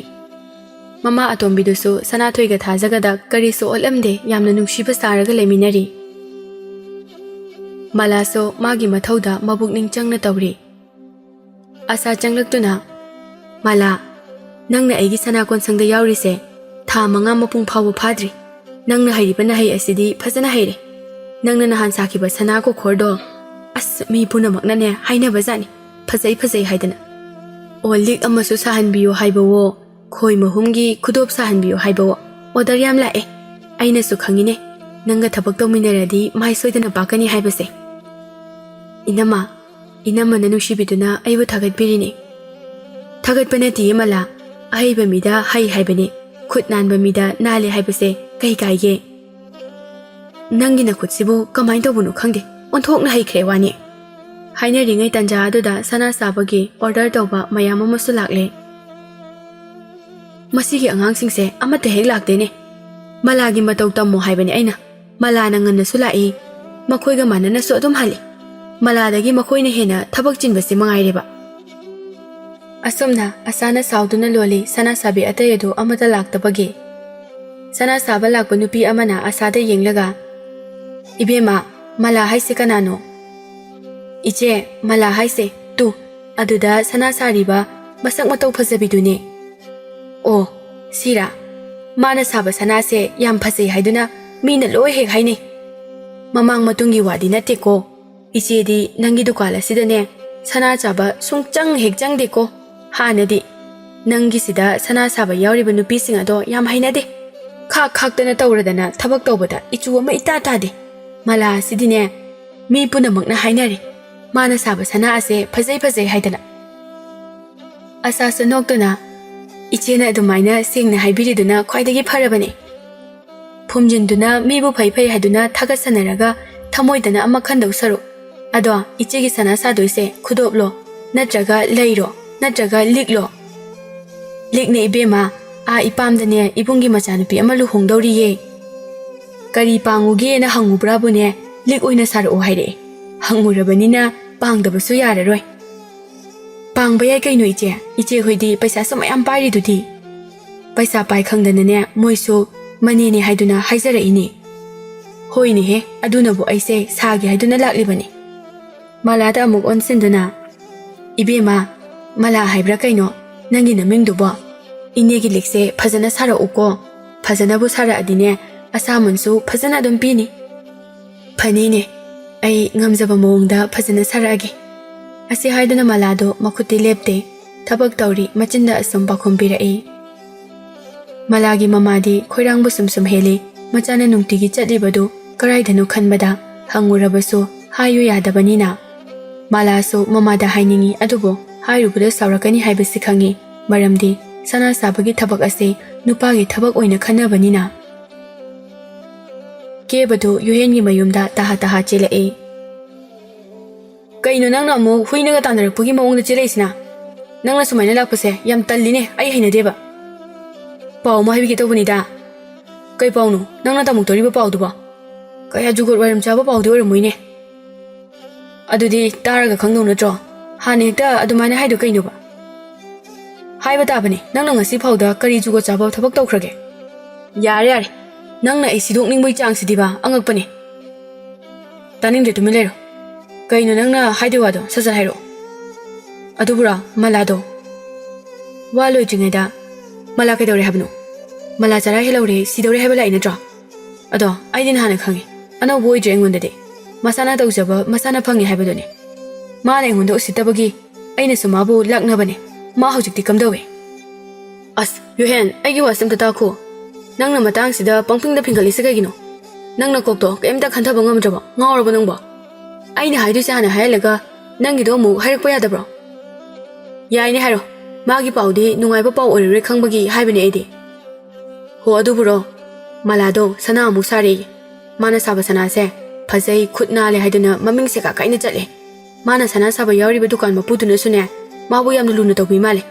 mama atombidusu Sanathoi ga thajagada kari so olamde yamna nungsiba saraga leminari Malaso magi mathauda mabukning changna tawri asa changlaktuna Mala nangna aigi sanakon sangda yawrise tha manga mapung phawu phadri nangna hairibana hai asidi phajana haire nangna nahan sakiba sanako khordo as mi punamakna ne haina bazani phajai haidana olik amasu sahanbiyo haibawo khoi mahumgi khudop sahanbiyo haibawo order yam lae aina su khangine nanga thabak tawminaradi mai soidana bakani haibase inama nanu shibiduna aibu thagat birini thagat panati mala aiba mida hai haibane khutnan ba mida nale haibase kai ge nangina khutsibu kamai tawbunu khangde onthokna hai khrewani haina ringai tanja aduda sana sabagi order tawba mayam amasu lakle masigi angangsingse amate hek lakdene malagi matau tammo haibani aina malana nganna sulai makhoiga manana su adum hali maladagi makhoina hena thabak chinbase mangaireba asomna asana sauduna loli sana sabi atayadu amata laktabagi sana saba lakpa nupi amana asada yenglaga ibema mala haise kanano Iche mala haise tu aduda sana sariba masak matau phajabidune o sira mana saba sana se yam phajai haiduna mina loi hek haini mamang matungi wadi na teko iche di nangi dukala sidane sana chaba sungchang hek chang deko hanadi nangi sida sana saba yawriba nupi singa do yam haina de khak dana tawradana thabak tawbada ichu ama ita ta de mala sidine mi punamakna hainari mana saba sana ase phajai haidana ꯑꯁꯥꯁꯨ ꯅꯣꯛꯇꯨꯅ ꯏꯆꯦꯅ ꯑꯗꯨꯃꯥꯏꯅ ꯁꯦꯡꯅ ꯍꯥꯏꯕꯤꯔꯤꯗꯨꯅ ꯈ꯭ꯋꯥꯏꯗꯒꯤ ꯐꯔꯕꯅꯤ ꯐꯨꯝꯖꯤꯟꯗꯨꯅ ꯃꯤꯕꯨ ꯐꯩ ꯐꯩ ꯍꯥꯏꯗꯨꯅ ꯊꯥꯒꯠꯁꯟꯅꯔꯒ ꯊꯃꯣꯏꯗꯅ ꯑꯃ ꯈꯟꯗꯧ ꯁꯔꯨꯛ ꯑꯗꯣ ꯏꯆꯦꯒꯤ ꯁꯅꯥ ꯁꯥꯗꯣꯏꯁꯦ ꯈꯨꯗꯣꯞꯂꯣ ꯅꯠꯇ꯭ꯔꯒ ꯂꯩꯔꯣ ꯅꯠꯇ꯭ꯔꯒ ꯂꯤꯛꯂꯣ ꯂꯤꯛꯅꯦ ꯏꯕꯦꯝꯃ ꯏꯄꯥꯝꯗꯅꯦ ꯏꯕꯨꯡꯒꯤ ꯃꯆꯥꯅꯨꯄꯤ ꯑꯃ ꯂꯨꯍꯣꯡꯗꯧꯔꯤꯌꯦ ꯀꯔꯤ ꯄꯥꯡꯉꯨꯒꯦꯅ ꯍꯪꯉꯨꯕ꯭ꯔꯥꯕꯨꯅꯦ ꯂꯤꯛ ꯑꯣꯏꯅ ꯁꯥꯔꯛꯑꯣ ꯍꯥꯏꯔꯛꯑꯦ ꯍꯪꯉꯨꯔꯕꯅꯤꯅ ꯄꯥꯡꯗꯕꯁꯨ ꯌꯥꯔꯔꯣꯏ ꯄꯥꯡꯕ ꯌꯥꯏ ꯀꯩꯅꯣ ꯏꯆꯦꯈꯣꯏꯗꯤ ꯄꯩꯁꯥꯁꯨ ꯃꯌꯥꯝ ꯄꯥꯏꯔꯤꯗꯨꯗꯤ ꯄꯩꯁꯥ ꯄꯥꯏ ꯈꯪꯗꯅꯅꯦ ꯃꯣꯏꯁꯨ ꯃꯅꯦꯅꯦ ꯍꯥꯏꯗꯨꯅ ꯍꯥꯏꯖꯔꯛꯏꯅꯦ ꯍꯣꯏꯅꯦꯍꯦ ꯑꯗꯨꯅꯕꯨ ꯑꯩꯁꯦ ꯁꯥꯒꯦ ꯍꯥꯏꯗꯨꯅ ꯂꯥꯛꯂꯤꯕꯅꯤ ꯃꯂꯥꯗ ꯑꯃꯨꯛ ꯑꯣꯟꯁꯤꯟꯗꯨꯅ ꯏꯕꯦꯝꯃ ꯃꯂꯥ ꯍꯥꯏꯕ꯭ꯔꯥ ꯀꯩꯅꯣ ꯅꯪꯒꯤ ꯅꯃꯤꯡꯗꯨꯕꯣ ꯏꯅꯦꯒꯤ ꯂꯤꯛꯁꯦ ꯐꯖꯅ ꯁꯥꯔꯛꯎꯀꯣ ꯐꯖꯅꯕꯨ ꯁꯥꯔꯛꯑꯗꯤꯅꯦ ꯑꯁꯥꯃꯟꯁꯨ ꯐꯖꯅ ꯑꯗꯨꯝ ꯄꯤꯅꯤ ꯐꯅꯤꯅꯦ ꯑꯩ ꯉꯝꯖꯕ ꯃꯑꯣꯡꯗ ꯐꯖꯅ ꯁꯥꯔꯛꯑꯒꯦ ꯑꯁꯤ ꯍꯥꯏꯗꯨꯅ ꯃꯂꯥꯗꯣ ꯃꯈꯨꯠꯇꯤ ꯂꯦꯞꯇꯦ ꯊꯕꯛ ꯇꯧꯔꯤ ꯃꯆꯤꯟꯗ ꯑꯁꯨꯝ ꯄꯥꯎꯈꯨꯝ ꯄꯤꯔꯛꯏ ꯃꯂꯥꯒꯤ ꯃꯃꯥꯗꯤ ꯈꯣꯏꯔꯥꯡꯕꯨ ꯁꯨꯝ ꯍꯦꯜꯂꯤ ꯃꯆꯥꯅ ꯅꯨꯡꯇꯤꯒꯤ ꯆꯠꯂꯤꯕꯗꯨ ꯀꯔꯥꯏꯗꯅꯣ ꯈꯟꯕꯗ ꯍꯪꯉꯨꯔꯕꯁꯨ ꯍꯥꯏꯌꯨ ꯌꯥꯗꯕꯅꯤꯅ ꯃꯂꯥꯁꯨ ꯃꯃꯥꯗ ꯍꯥꯏꯅꯤꯡꯉꯤ ꯑꯗꯨꯕꯨ ꯍꯥꯏꯔꯨꯕꯗ ꯁꯥꯎꯔꯛꯀꯅꯤ ꯍꯥꯏꯕꯁꯤ ꯈꯪꯉꯤ ꯃꯔꯝꯗꯤ ꯁꯅꯥ ꯁꯥꯕꯒꯤ ꯊꯕꯛ ꯑꯁꯤ ꯅꯨꯄꯥꯒꯤ ꯊꯕꯛ ꯑꯣꯏꯅ ꯈꯟꯅꯕꯅꯤꯅ ꯀꯦꯕꯗꯨ ꯌꯨꯍꯦꯟꯒꯤ ꯃꯌꯨꯝꯗ ꯇꯍꯥ ꯆꯦꯜꯂꯛꯏ ꯀꯩꯅꯣ ꯅꯪꯅ ꯑꯃꯨꯛ ꯍꯨꯏꯅꯒ ꯇꯥꯟꯅꯔꯛꯄꯒꯤ ꯃꯑꯣꯡꯗ ꯆꯦꯜꯂꯛꯏꯁꯤꯅ ꯅꯪꯅ ꯁꯨꯃꯥꯏꯅ ꯂꯥꯛꯄꯁꯦ ꯌꯥꯝ ꯇꯜꯂꯤꯅꯦ ꯑꯩ ꯍꯩꯅꯗꯦꯕ ꯄꯥꯎ ꯑꯃ ꯍꯥꯏꯕꯤꯒꯦ ꯇꯧꯕꯅꯤꯗ ꯀꯩ ꯄꯥꯎꯅꯣ ꯅꯪꯅ ꯇꯝꯃꯛꯇꯣꯔꯤꯕ ꯄꯥꯎꯗꯨꯕꯣ ꯀꯌꯥ ꯖꯨꯒꯣꯠ ꯋꯥꯏꯔꯝ ꯆꯥꯕ ꯄꯥꯎꯗꯤ ꯑꯣꯏꯔꯝꯃꯣꯏꯅꯦ ꯑꯗꯨꯗꯤ ꯇꯥꯔꯒ ꯈꯪꯗꯧ ꯅꯠꯇ꯭ꯔꯣ ꯍꯥꯟꯅ ꯍꯦꯛꯇ ꯑꯗꯨꯃꯥꯏꯅ ꯍꯥꯏꯗꯣ ꯀꯩꯅꯣꯕ ꯍꯥꯏꯕ ꯇꯥꯕꯅꯤ ꯅꯪꯅ ꯉꯁꯤ ꯐꯥꯎꯗ ꯀꯔꯤ ꯖꯨꯒꯣꯠ ꯆꯥꯕ ꯊꯕꯛ ꯇꯧꯈ꯭ꯔꯒꯦ ꯌꯥꯔꯦ ꯅꯪꯅ ꯑꯩ ꯁꯤꯗꯣꯛꯅꯤꯡꯕꯒꯤ ꯆꯥꯡꯁꯤꯗꯤꯕ ꯑꯉꯛꯄꯅꯦ ꯇꯥꯅꯤꯡꯗ꯭ꯔꯦ ꯇꯨꯃꯤꯟ ꯂꯩꯔꯣ ꯀꯩꯅꯣ ꯅꯪꯅ ꯍꯥꯏꯗꯣꯏ ꯋꯥꯗꯣ ꯁꯠ ꯍꯥꯏꯔꯛꯑꯣ ꯑꯗꯨꯕꯨꯔꯣ ꯃꯂꯥꯗꯣ ꯋꯥ ꯂꯣꯏꯗ꯭ꯔꯤꯉꯩꯗ ꯃꯂꯥ ꯀꯩꯗꯧꯔꯦ ꯍꯥꯏꯕꯅꯣ ꯃꯂꯥ ꯆꯔꯥ ꯍꯦꯜꯍꯧꯔꯦ ꯁꯤꯗꯧꯔꯦ ꯍꯥꯏꯕ ꯂꯥꯛꯏ ꯅꯠꯇ꯭ꯔꯣ ꯑꯗꯣ ꯑꯩꯗꯤ ꯅꯍꯥꯟꯅ ꯈꯪꯉꯤ ꯑꯅꯧꯕ ꯑꯣꯏꯗ꯭ꯔꯦ ꯑꯩꯉꯣꯟꯗꯗꯤ ꯃꯁꯥꯅ ꯇꯧꯖꯕ ꯃꯁꯥꯅ ꯐꯪꯉꯤ ꯍꯥꯏꯕꯗꯨꯅꯤ ꯃꯥꯅ ꯑꯩꯉꯣꯟꯗ ꯎꯁꯤꯠꯇꯕꯒꯤ ꯑꯩꯅꯁꯨ ꯃꯥꯕꯨ ꯂꯥꯛꯅꯕꯅꯦ ꯃꯥ ꯍꯧꯖꯤꯛꯇꯤ ꯀꯝꯗꯧꯋꯦ ꯑꯁ ꯌꯨꯍꯦꯟ ꯑꯩꯒꯤ ꯋꯥꯁꯤ ꯑꯝꯇ ꯇꯥꯈꯣ ꯅꯪꯅ ꯃꯇꯥꯡꯁꯤꯗ ꯄꯪꯐꯤꯡꯗ ꯐꯤꯡꯒꯠꯂꯤꯁꯦ ꯀꯩꯒꯤꯅꯣ ꯅꯪꯅ ꯀꯣꯛꯇꯣ ꯀꯩꯝꯇ ꯈꯟꯊꯕ ꯉꯝꯗ꯭ꯔꯕꯣ ꯉꯥꯎꯔꯕ ꯅꯪꯕꯣ ꯑꯩꯅ ꯍꯥꯏꯗꯣꯏꯁꯦ ꯍꯥꯟꯅ ꯍꯥꯏꯍꯜꯂꯒ ꯅꯪꯒꯤꯗꯣ ꯑꯃꯨꯛ ꯍꯥꯏꯔꯛꯄ ꯌꯥꯗꯕ꯭ꯔꯣ ꯌꯥꯏꯅꯦ ꯍꯥꯏꯔꯣ ꯃꯥꯒꯤ ꯄꯥꯎꯗꯤ ꯅꯨꯡꯉꯥꯏꯕ ꯄꯥꯎ ꯑꯣꯏꯔꯔꯣꯏ ꯈꯪꯕꯒꯤ ꯍꯥꯏꯕꯅꯦ ꯑꯩꯗꯤ ꯍꯣ ꯑꯗꯨꯕꯨꯔꯣ ꯃꯂꯥꯗꯣ ꯁꯅꯥ ꯑꯃꯨꯛ ꯁꯥꯔꯦꯌꯦ ꯃꯥꯅ ꯁꯥꯕ ꯁꯅꯥꯁꯦ ꯐꯖꯩ ꯈꯨꯠ ꯅꯥꯜꯂꯦ ꯍꯥꯏꯗꯨꯅ ꯃꯃꯤꯡꯁꯦ ꯀꯥꯏꯅ ꯆꯠꯂꯦ ꯃꯥꯅ ꯁꯅꯥ ꯁꯥꯕ ꯌꯥꯎꯔꯤꯕ ꯗꯨꯀꯥꯟ ꯃꯄꯨꯗꯨꯅꯁꯨꯅꯦ ꯃꯥꯕꯨ ꯌꯥꯝꯅ ꯂꯨꯅ ꯇꯧꯕꯤ ꯃꯥꯜꯂꯦ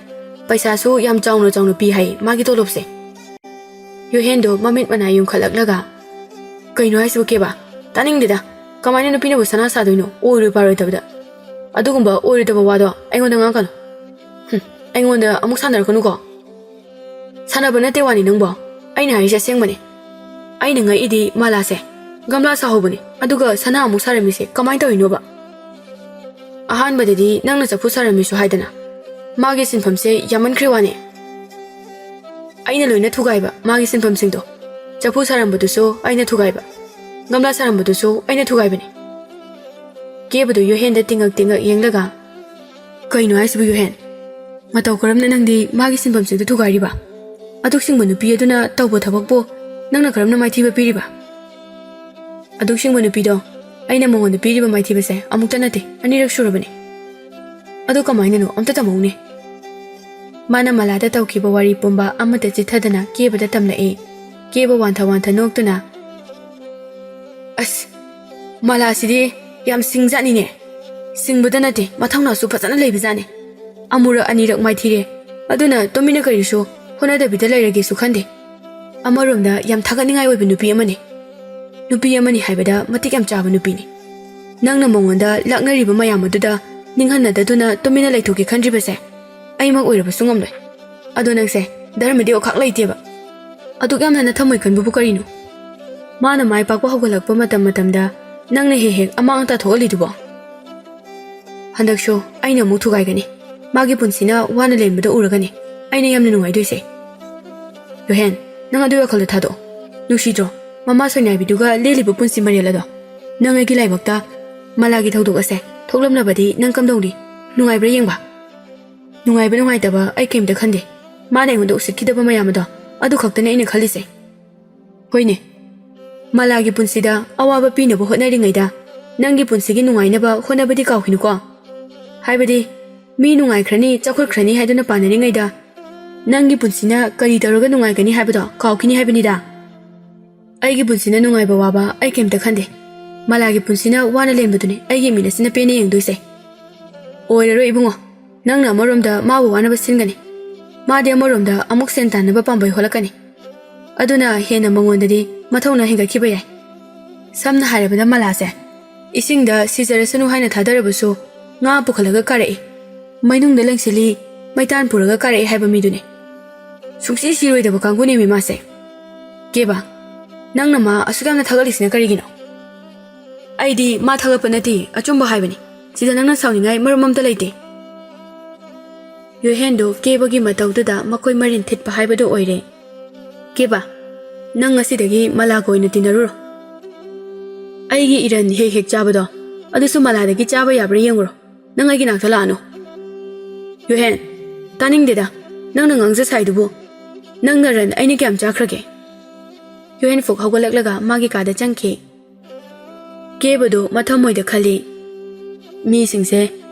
ꯄꯩꯁꯥꯁꯨ ꯌꯥꯝ ꯆꯥꯎꯅ ꯄꯤ ꯍꯥꯏ ꯃꯥꯒꯤ ꯇꯣꯂꯣꯞꯁꯦ ꯌꯨꯍꯦꯟꯗꯣ ꯃꯃꯤꯠ ꯃꯅꯥ ꯌꯨꯡꯈꯠꯂꯛꯂꯒ ꯀꯩꯅꯣ ꯍꯥꯏꯁꯤꯕꯨ ꯀꯦꯕ ꯇꯥꯅꯤꯡꯗꯦꯗ ꯀꯃꯥꯏꯅ ꯅꯨꯄꯤꯅꯕꯨ ꯁꯅꯥ ꯁꯥꯗꯣꯏꯅꯣ ꯑꯣꯏꯔꯣꯏ ꯄꯥꯔꯣꯏꯗꯕꯗ ꯑꯗꯨꯒꯨꯝꯕ ꯑꯣꯏꯔꯣꯏꯗꯕ ꯋꯥꯗꯣ ꯑꯩꯉꯣꯟꯗ ꯉꯥꯡꯀꯅꯨ ꯑꯩꯉꯣꯟꯗ ꯑꯃꯨꯛ ꯁꯥꯟꯅꯔꯛꯀꯅꯨꯀꯣ ꯁꯥꯟꯅꯕ ꯅꯠꯇꯦ ꯋꯥꯅꯤ ꯅꯪꯕꯣ ꯑꯩꯅ ꯍꯥꯏꯔꯤꯁꯦ ꯑꯁꯦꯡꯕꯅꯦ ꯑꯩꯅ ꯉꯛꯏꯗꯤ ꯃꯂꯥꯁꯦ ꯒꯝꯂꯥ ꯁꯥꯍꯧꯕꯅꯦ ꯑꯗꯨꯒ ꯁꯅꯥ ꯑꯃꯨꯛ ꯁꯥꯔꯝꯃꯤꯁꯦ ꯀꯃꯥꯏꯅ ꯇꯧꯔꯤꯅꯣꯕ ꯑꯍꯥꯟꯕꯗꯗꯤ ꯅꯪꯅ ꯆꯐꯨ ꯁꯥꯔꯝꯃꯤꯁꯨ ꯍꯥꯏꯗꯅ ꯃꯥꯒꯤ ꯁꯤꯟꯐꯝꯁꯦ ꯌꯥꯝꯃꯟꯈ꯭ꯔꯦ ꯋꯥꯅꯤ ꯑꯩꯅ ꯂꯣꯏꯅ ꯊꯨꯒꯥꯏꯕ ꯃꯥꯒꯤ ꯁꯤꯟꯐꯝꯁꯤꯡꯗꯣ ꯆꯐꯨ ꯁꯥꯔꯝꯕꯗꯨꯁꯨ ꯑꯩꯅ ꯊꯨꯒꯥꯏꯕ ꯒꯝꯂꯥ ꯁꯥꯔꯝꯕꯗꯨꯁꯨ ꯑꯩꯅ ꯊꯨꯒꯥꯏꯕꯅꯤ ꯀꯦꯕꯗꯨ ꯌꯨꯍꯦꯟꯗ ꯇꯤꯡꯉꯛ ꯌꯦꯡꯂꯒ ꯀꯩꯅꯣ ꯍꯥꯏꯁꯤꯕꯨ ꯌꯨꯍꯦꯟ ꯃꯇꯧ ꯀꯔꯝꯅ ꯅꯪꯗꯤ ꯃꯥꯒꯤ ꯁꯤꯟꯐꯝꯁꯤꯡꯗꯨ ꯊꯨꯒꯥꯏꯔꯤꯕ ꯑꯗꯨꯛꯁꯤꯡꯕ ꯅꯨꯄꯤ ꯑꯗꯨꯅ ꯇꯧꯕ ꯊꯕꯛꯄꯨ ꯅꯪꯅ ꯀꯔꯝꯅ ꯃꯥꯏꯊꯤꯕ ꯄꯤꯔꯤꯕ ꯑꯗꯨꯛꯁꯤꯡꯕ ꯅꯨꯄꯤꯗꯣ ꯑꯩꯅ ꯃꯉꯣꯟꯗ ꯄꯤꯔꯤꯕ ꯃꯥꯏꯊꯤꯕꯁꯦ ꯑꯃꯨꯛꯇ ꯅꯠꯇꯦ ꯑꯅꯤꯔꯛ ꯁꯨꯔꯕꯅꯤ ꯑꯗꯨ ꯀꯃꯥꯏꯅꯅꯣ ꯑꯝꯇ ꯇꯝꯃꯧꯅꯦ ꯃꯥꯅ ꯃꯂꯥꯗ ꯇꯧꯈꯤꯕ ꯋꯥꯔꯤ ꯄꯨꯝꯕ ꯑꯃꯠꯇ ꯆꯤꯊꯗꯅ ꯀꯦꯕꯗ ꯇꯝꯂꯛꯏ ꯀꯦꯕ ꯋꯥꯟꯊ ꯅꯣꯛꯇꯨꯅ ꯑꯁ ꯃꯂꯥꯁꯤꯗꯤ ꯌꯥꯝ ꯁꯤꯡꯖꯥꯠꯅꯤꯅꯦ ꯁꯤꯡꯕꯗ ꯅꯠꯇꯦ ꯃꯊꯧꯅꯥꯁꯨ ꯐꯖꯅ ꯂꯩꯕꯖꯥꯠꯅꯤ ꯑꯃꯨꯔꯛ ꯑꯅꯤꯔꯛ ꯃꯥꯏꯊꯤꯔꯦ ꯑꯗꯨꯅ ꯇꯨꯃꯤꯟꯅ ꯀꯔꯤꯁꯨ ꯍꯣꯠꯅꯗꯕꯤꯗ ꯂꯩꯔꯒꯦꯁꯨ ꯈꯟꯗꯦ ꯑꯃꯔꯣꯝꯗ ꯌꯥꯝ ꯊꯥꯒꯠꯅꯤꯡꯉꯥꯏ ꯑꯣꯏꯕ ꯅꯨꯄꯤ ꯑꯃꯅꯤ ꯍꯥꯏꯕꯗ ꯃꯇꯤꯛ ꯌꯥꯝ ꯆꯥꯕ ꯅꯨꯄꯤꯅꯤ ꯅꯪꯅ ꯃꯉꯣꯟꯗ ꯂꯥꯛꯅꯔꯤꯕ ꯃꯌꯥꯝ ꯑꯗꯨꯗ ꯅꯤꯡꯍꯟꯅꯗꯗꯨꯅ ꯇꯨꯃꯤꯟꯅ ꯂꯩꯊꯣꯛꯀꯦ ꯈꯟꯗ꯭ꯔꯤꯕꯁꯦ ꯑꯩꯃꯛ ꯑꯣꯏꯔꯕꯁꯨ ꯉꯝꯂꯣꯏ ꯑꯗꯣ ꯅꯪꯁꯦ ꯙꯔꯃꯗꯤ ꯑꯣꯈꯥꯛ ꯂꯩꯇꯦꯕ ꯑꯗꯨꯛ ꯌꯥꯝꯅ ꯅꯊꯝꯃꯣꯏ ꯈꯟꯕꯕꯨ ꯀꯔꯤꯅꯣ ꯃꯥꯅ ꯃꯥꯏ ꯄꯥꯛꯄ ꯍꯧꯒꯠꯂꯛꯄ ꯃꯇꯝꯗ ꯅꯪꯅ ꯍꯦꯛ ꯑꯃꯥꯡ ꯑꯇꯥ ꯊꯣꯛꯍꯜꯂꯤꯗꯨꯕꯣ ꯍꯟꯗꯛꯁꯨ ꯑꯩꯅ ꯑꯃꯨꯛ ꯊꯨꯒꯥꯏꯒꯅꯤ ꯃꯥꯒꯤ ꯄꯨꯟꯁꯤꯅ ꯋꯥꯅ ꯂꯦꯟꯕꯗ ꯎꯔꯒꯅꯤ ꯑꯩꯅ ꯌꯥꯝꯅ ꯅꯨꯡꯉꯥꯏꯗꯣꯏꯁꯦ ꯌꯨꯍꯦꯟ ꯅꯪ ꯑꯗꯨꯒꯤ ꯋꯥꯈꯜꯗꯣ ꯊꯥꯗꯣꯛꯑꯣ ꯅꯨꯡꯁꯤꯗ꯭ꯔꯣ ꯃꯃꯥ ꯁꯣꯏꯅꯥꯏꯕꯤꯗꯨꯒ ꯂꯦꯜꯂꯤꯕ ꯄꯨꯟꯁꯤ ꯃꯔꯦꯜ ꯑꯗꯣ ꯅꯪ ꯑꯩꯒꯤ ꯂꯥꯏꯕꯛꯇ ꯃꯂꯥꯒꯤ ꯊꯧꯗꯣꯛ ꯑꯁꯦ ꯊꯣꯛꯂꯝꯂꯕꯗꯤ ꯅꯪ ꯀꯝꯗꯧꯅꯤ ꯅꯨꯡꯉꯥꯏꯕ꯭ꯔꯥ ꯌꯦꯡꯕ ꯅꯨꯡꯉꯥꯏꯕ ꯅꯨꯡꯉꯥꯏꯇꯕ ꯑꯩ ꯀꯩꯝꯇ ꯈꯟꯗꯦ ꯃꯥꯅ ꯑꯩꯉꯣꯟꯗ ꯎꯁꯤꯠꯈꯤꯗꯕ ꯃꯌꯥꯝ ꯑꯗꯨ ꯈꯛꯇꯅꯦ ꯑꯩꯅ ꯈꯜꯂꯤꯁꯦ ꯍꯣꯏꯅꯦ ꯃꯂꯥꯒꯤ ꯄꯨꯟꯁꯤꯗ ꯑꯋꯥꯕ ꯄꯤꯅꯕ ꯍꯣꯠꯅꯔꯤꯉꯩꯗ ꯅꯪꯒꯤ ꯄꯨꯟꯁꯤꯒꯤ ꯅꯨꯡꯉꯥꯏꯅꯕ ꯍꯣꯠꯅꯕꯗꯤ ꯀꯥꯎꯈꯤꯅꯨꯀꯣ ꯍꯥꯏꯕꯗꯤ ꯃꯤ ꯅꯨꯡꯉꯥꯏꯈ꯭ꯔꯅꯤ ꯆꯥꯎꯈꯠꯈ꯭ꯔꯅꯤ ꯍꯥꯏꯗꯨꯅ ꯄꯥꯅꯔꯤꯉꯩꯗ ꯅꯪꯒꯤ ꯄꯨꯟꯁꯤꯅ ꯀꯔꯤ ꯇꯧꯔꯒ ꯅꯨꯡꯉꯥꯏꯒꯅꯤ ꯍꯥꯏꯕꯗꯣ ꯀꯥꯎꯈꯤꯅꯤ ꯍꯥꯏꯕꯅꯤꯗ ꯑꯩꯒꯤ ꯄꯨꯟꯁꯤꯅ ꯅꯨꯡꯉꯥꯏꯕ ꯋꯥꯕ ꯑꯩ ꯀꯩꯝꯇ ꯈꯟꯗꯦ ꯃꯂꯥꯒꯤ ꯄꯨꯟꯁꯤꯅ ꯋꯥꯅ ꯂꯦꯟꯕꯗꯨꯅꯤ ꯑꯩꯒꯤ ꯃꯤꯅꯁꯤꯅ ꯄꯦꯟꯅ ꯌꯦꯡꯗꯣꯏꯁꯦ ꯑꯣꯏꯔꯔꯣꯏ ꯏꯕꯨꯡꯉꯣ ꯅꯪꯅ ꯑꯃꯔꯣꯝꯗ ꯃꯥꯕꯨ ꯋꯥꯅꯕ ꯁꯤꯟꯒꯅꯤ ꯃꯥꯗꯤ ꯑꯃꯔꯣꯝꯗ ꯑꯃꯨꯛ ꯁꯦꯟ ꯇꯥꯟꯅꯕ ꯄꯥꯝꯕꯩ ꯍꯣꯠꯂꯛꯀꯅꯤ ꯑꯗꯨꯅ ꯍꯦꯟꯅ ꯃꯉꯣꯟꯗꯗꯤ ꯃꯊꯧꯅ ꯍꯦꯟꯒꯠꯈꯤꯕ ꯌꯥꯏ ꯁꯝꯅ ꯍꯥꯏꯔꯕꯗ ꯃꯂꯥꯁꯦ ꯏꯁꯤꯡꯗ ꯁꯤꯖꯔꯁꯅꯨ ꯍꯥꯏꯅ ꯊꯥꯗꯔꯕꯁꯨ ꯉꯥ ꯄꯨꯈꯠꯂꯒ ꯀꯥꯔꯛꯏ ꯃꯩꯅꯨꯡꯗ ꯂꯪꯁꯤꯜꯂꯤ ꯃꯩꯇꯥꯟ ꯄꯨꯔꯒ ꯀꯥꯔꯛꯏ ꯍꯥꯏꯕ ꯃꯤꯗꯨꯅꯤ ꯁꯨꯡꯁꯤ ꯁꯤꯔꯣꯏꯗꯕ ꯀꯥꯡꯕꯨꯅꯦꯃꯤ ꯃꯥꯁꯦ ꯀꯦꯕ ꯅꯪꯅ ꯃꯥ ꯑꯁꯨꯛ ꯌꯥꯝꯅ ꯊꯥꯒꯠꯂꯤꯁꯤꯅ ꯀꯔꯤꯒꯤꯅꯣ ꯑꯩꯗꯤ ꯃꯥ ꯊꯥꯒꯠꯄ ꯅꯠꯇꯦ ꯑꯆꯨꯝꯕ ꯍꯥꯏꯕꯅꯤ ꯁꯤꯗ ꯅꯪꯅ ꯁꯥꯎꯅꯤꯡꯉꯥꯏ ꯃꯔꯝ ꯑꯝꯇ ꯂꯩꯇꯦ ꯌꯣꯍꯦꯟꯗꯨ ꯀꯦꯕꯒꯤ ꯃꯇꯧꯗꯨꯗ ꯃꯈꯣꯏ ꯃꯔꯤꯟ ꯊꯤꯠꯄ ꯍꯥꯏꯕꯗꯨ ꯑꯣꯏꯔꯦ ꯀꯦꯕ ꯅꯪ ꯉꯁꯤꯗꯒꯤ ꯃꯂꯥꯒ ꯑꯣꯏꯅ ꯇꯤꯟꯅꯔꯨꯔꯣ ꯑꯩꯒꯤ ꯏꯔꯟ ꯍꯦꯛ ꯍꯦꯛ ꯆꯥꯕꯗꯣ ꯑꯗꯨꯁꯨ ꯃꯂꯥꯗꯒꯤ ꯆꯥꯕ ꯌꯥꯕ꯭ꯔꯥ ꯌꯦꯡꯉꯨꯔꯣ ꯅꯪ ꯑꯩꯒꯤ ꯅꯥꯛꯇ ꯂꯥꯛꯑꯅꯨ ꯌꯣꯍꯦꯟ ꯇꯥꯅꯤꯡꯗꯦꯗ ꯅꯪꯅ ꯉꯥꯡꯖ ꯁꯥꯏꯗꯨꯕꯨ ꯅꯪꯅ ꯔꯟ ꯑꯩꯅ ꯀꯌꯥꯝ ꯆꯥꯈ꯭ꯔꯒꯦ ꯌꯣꯍꯦꯟ ꯐꯨꯛ ꯍꯧꯒꯠꯂꯛꯂꯒ ꯃꯥꯒꯤ ꯀꯥꯗ ꯆꯪꯈꯤ ꯀꯦꯕꯗꯨ ꯃꯊꯃꯣꯏꯗ ꯈꯜꯂꯤ ꯃꯤꯁꯤꯡꯁꯦ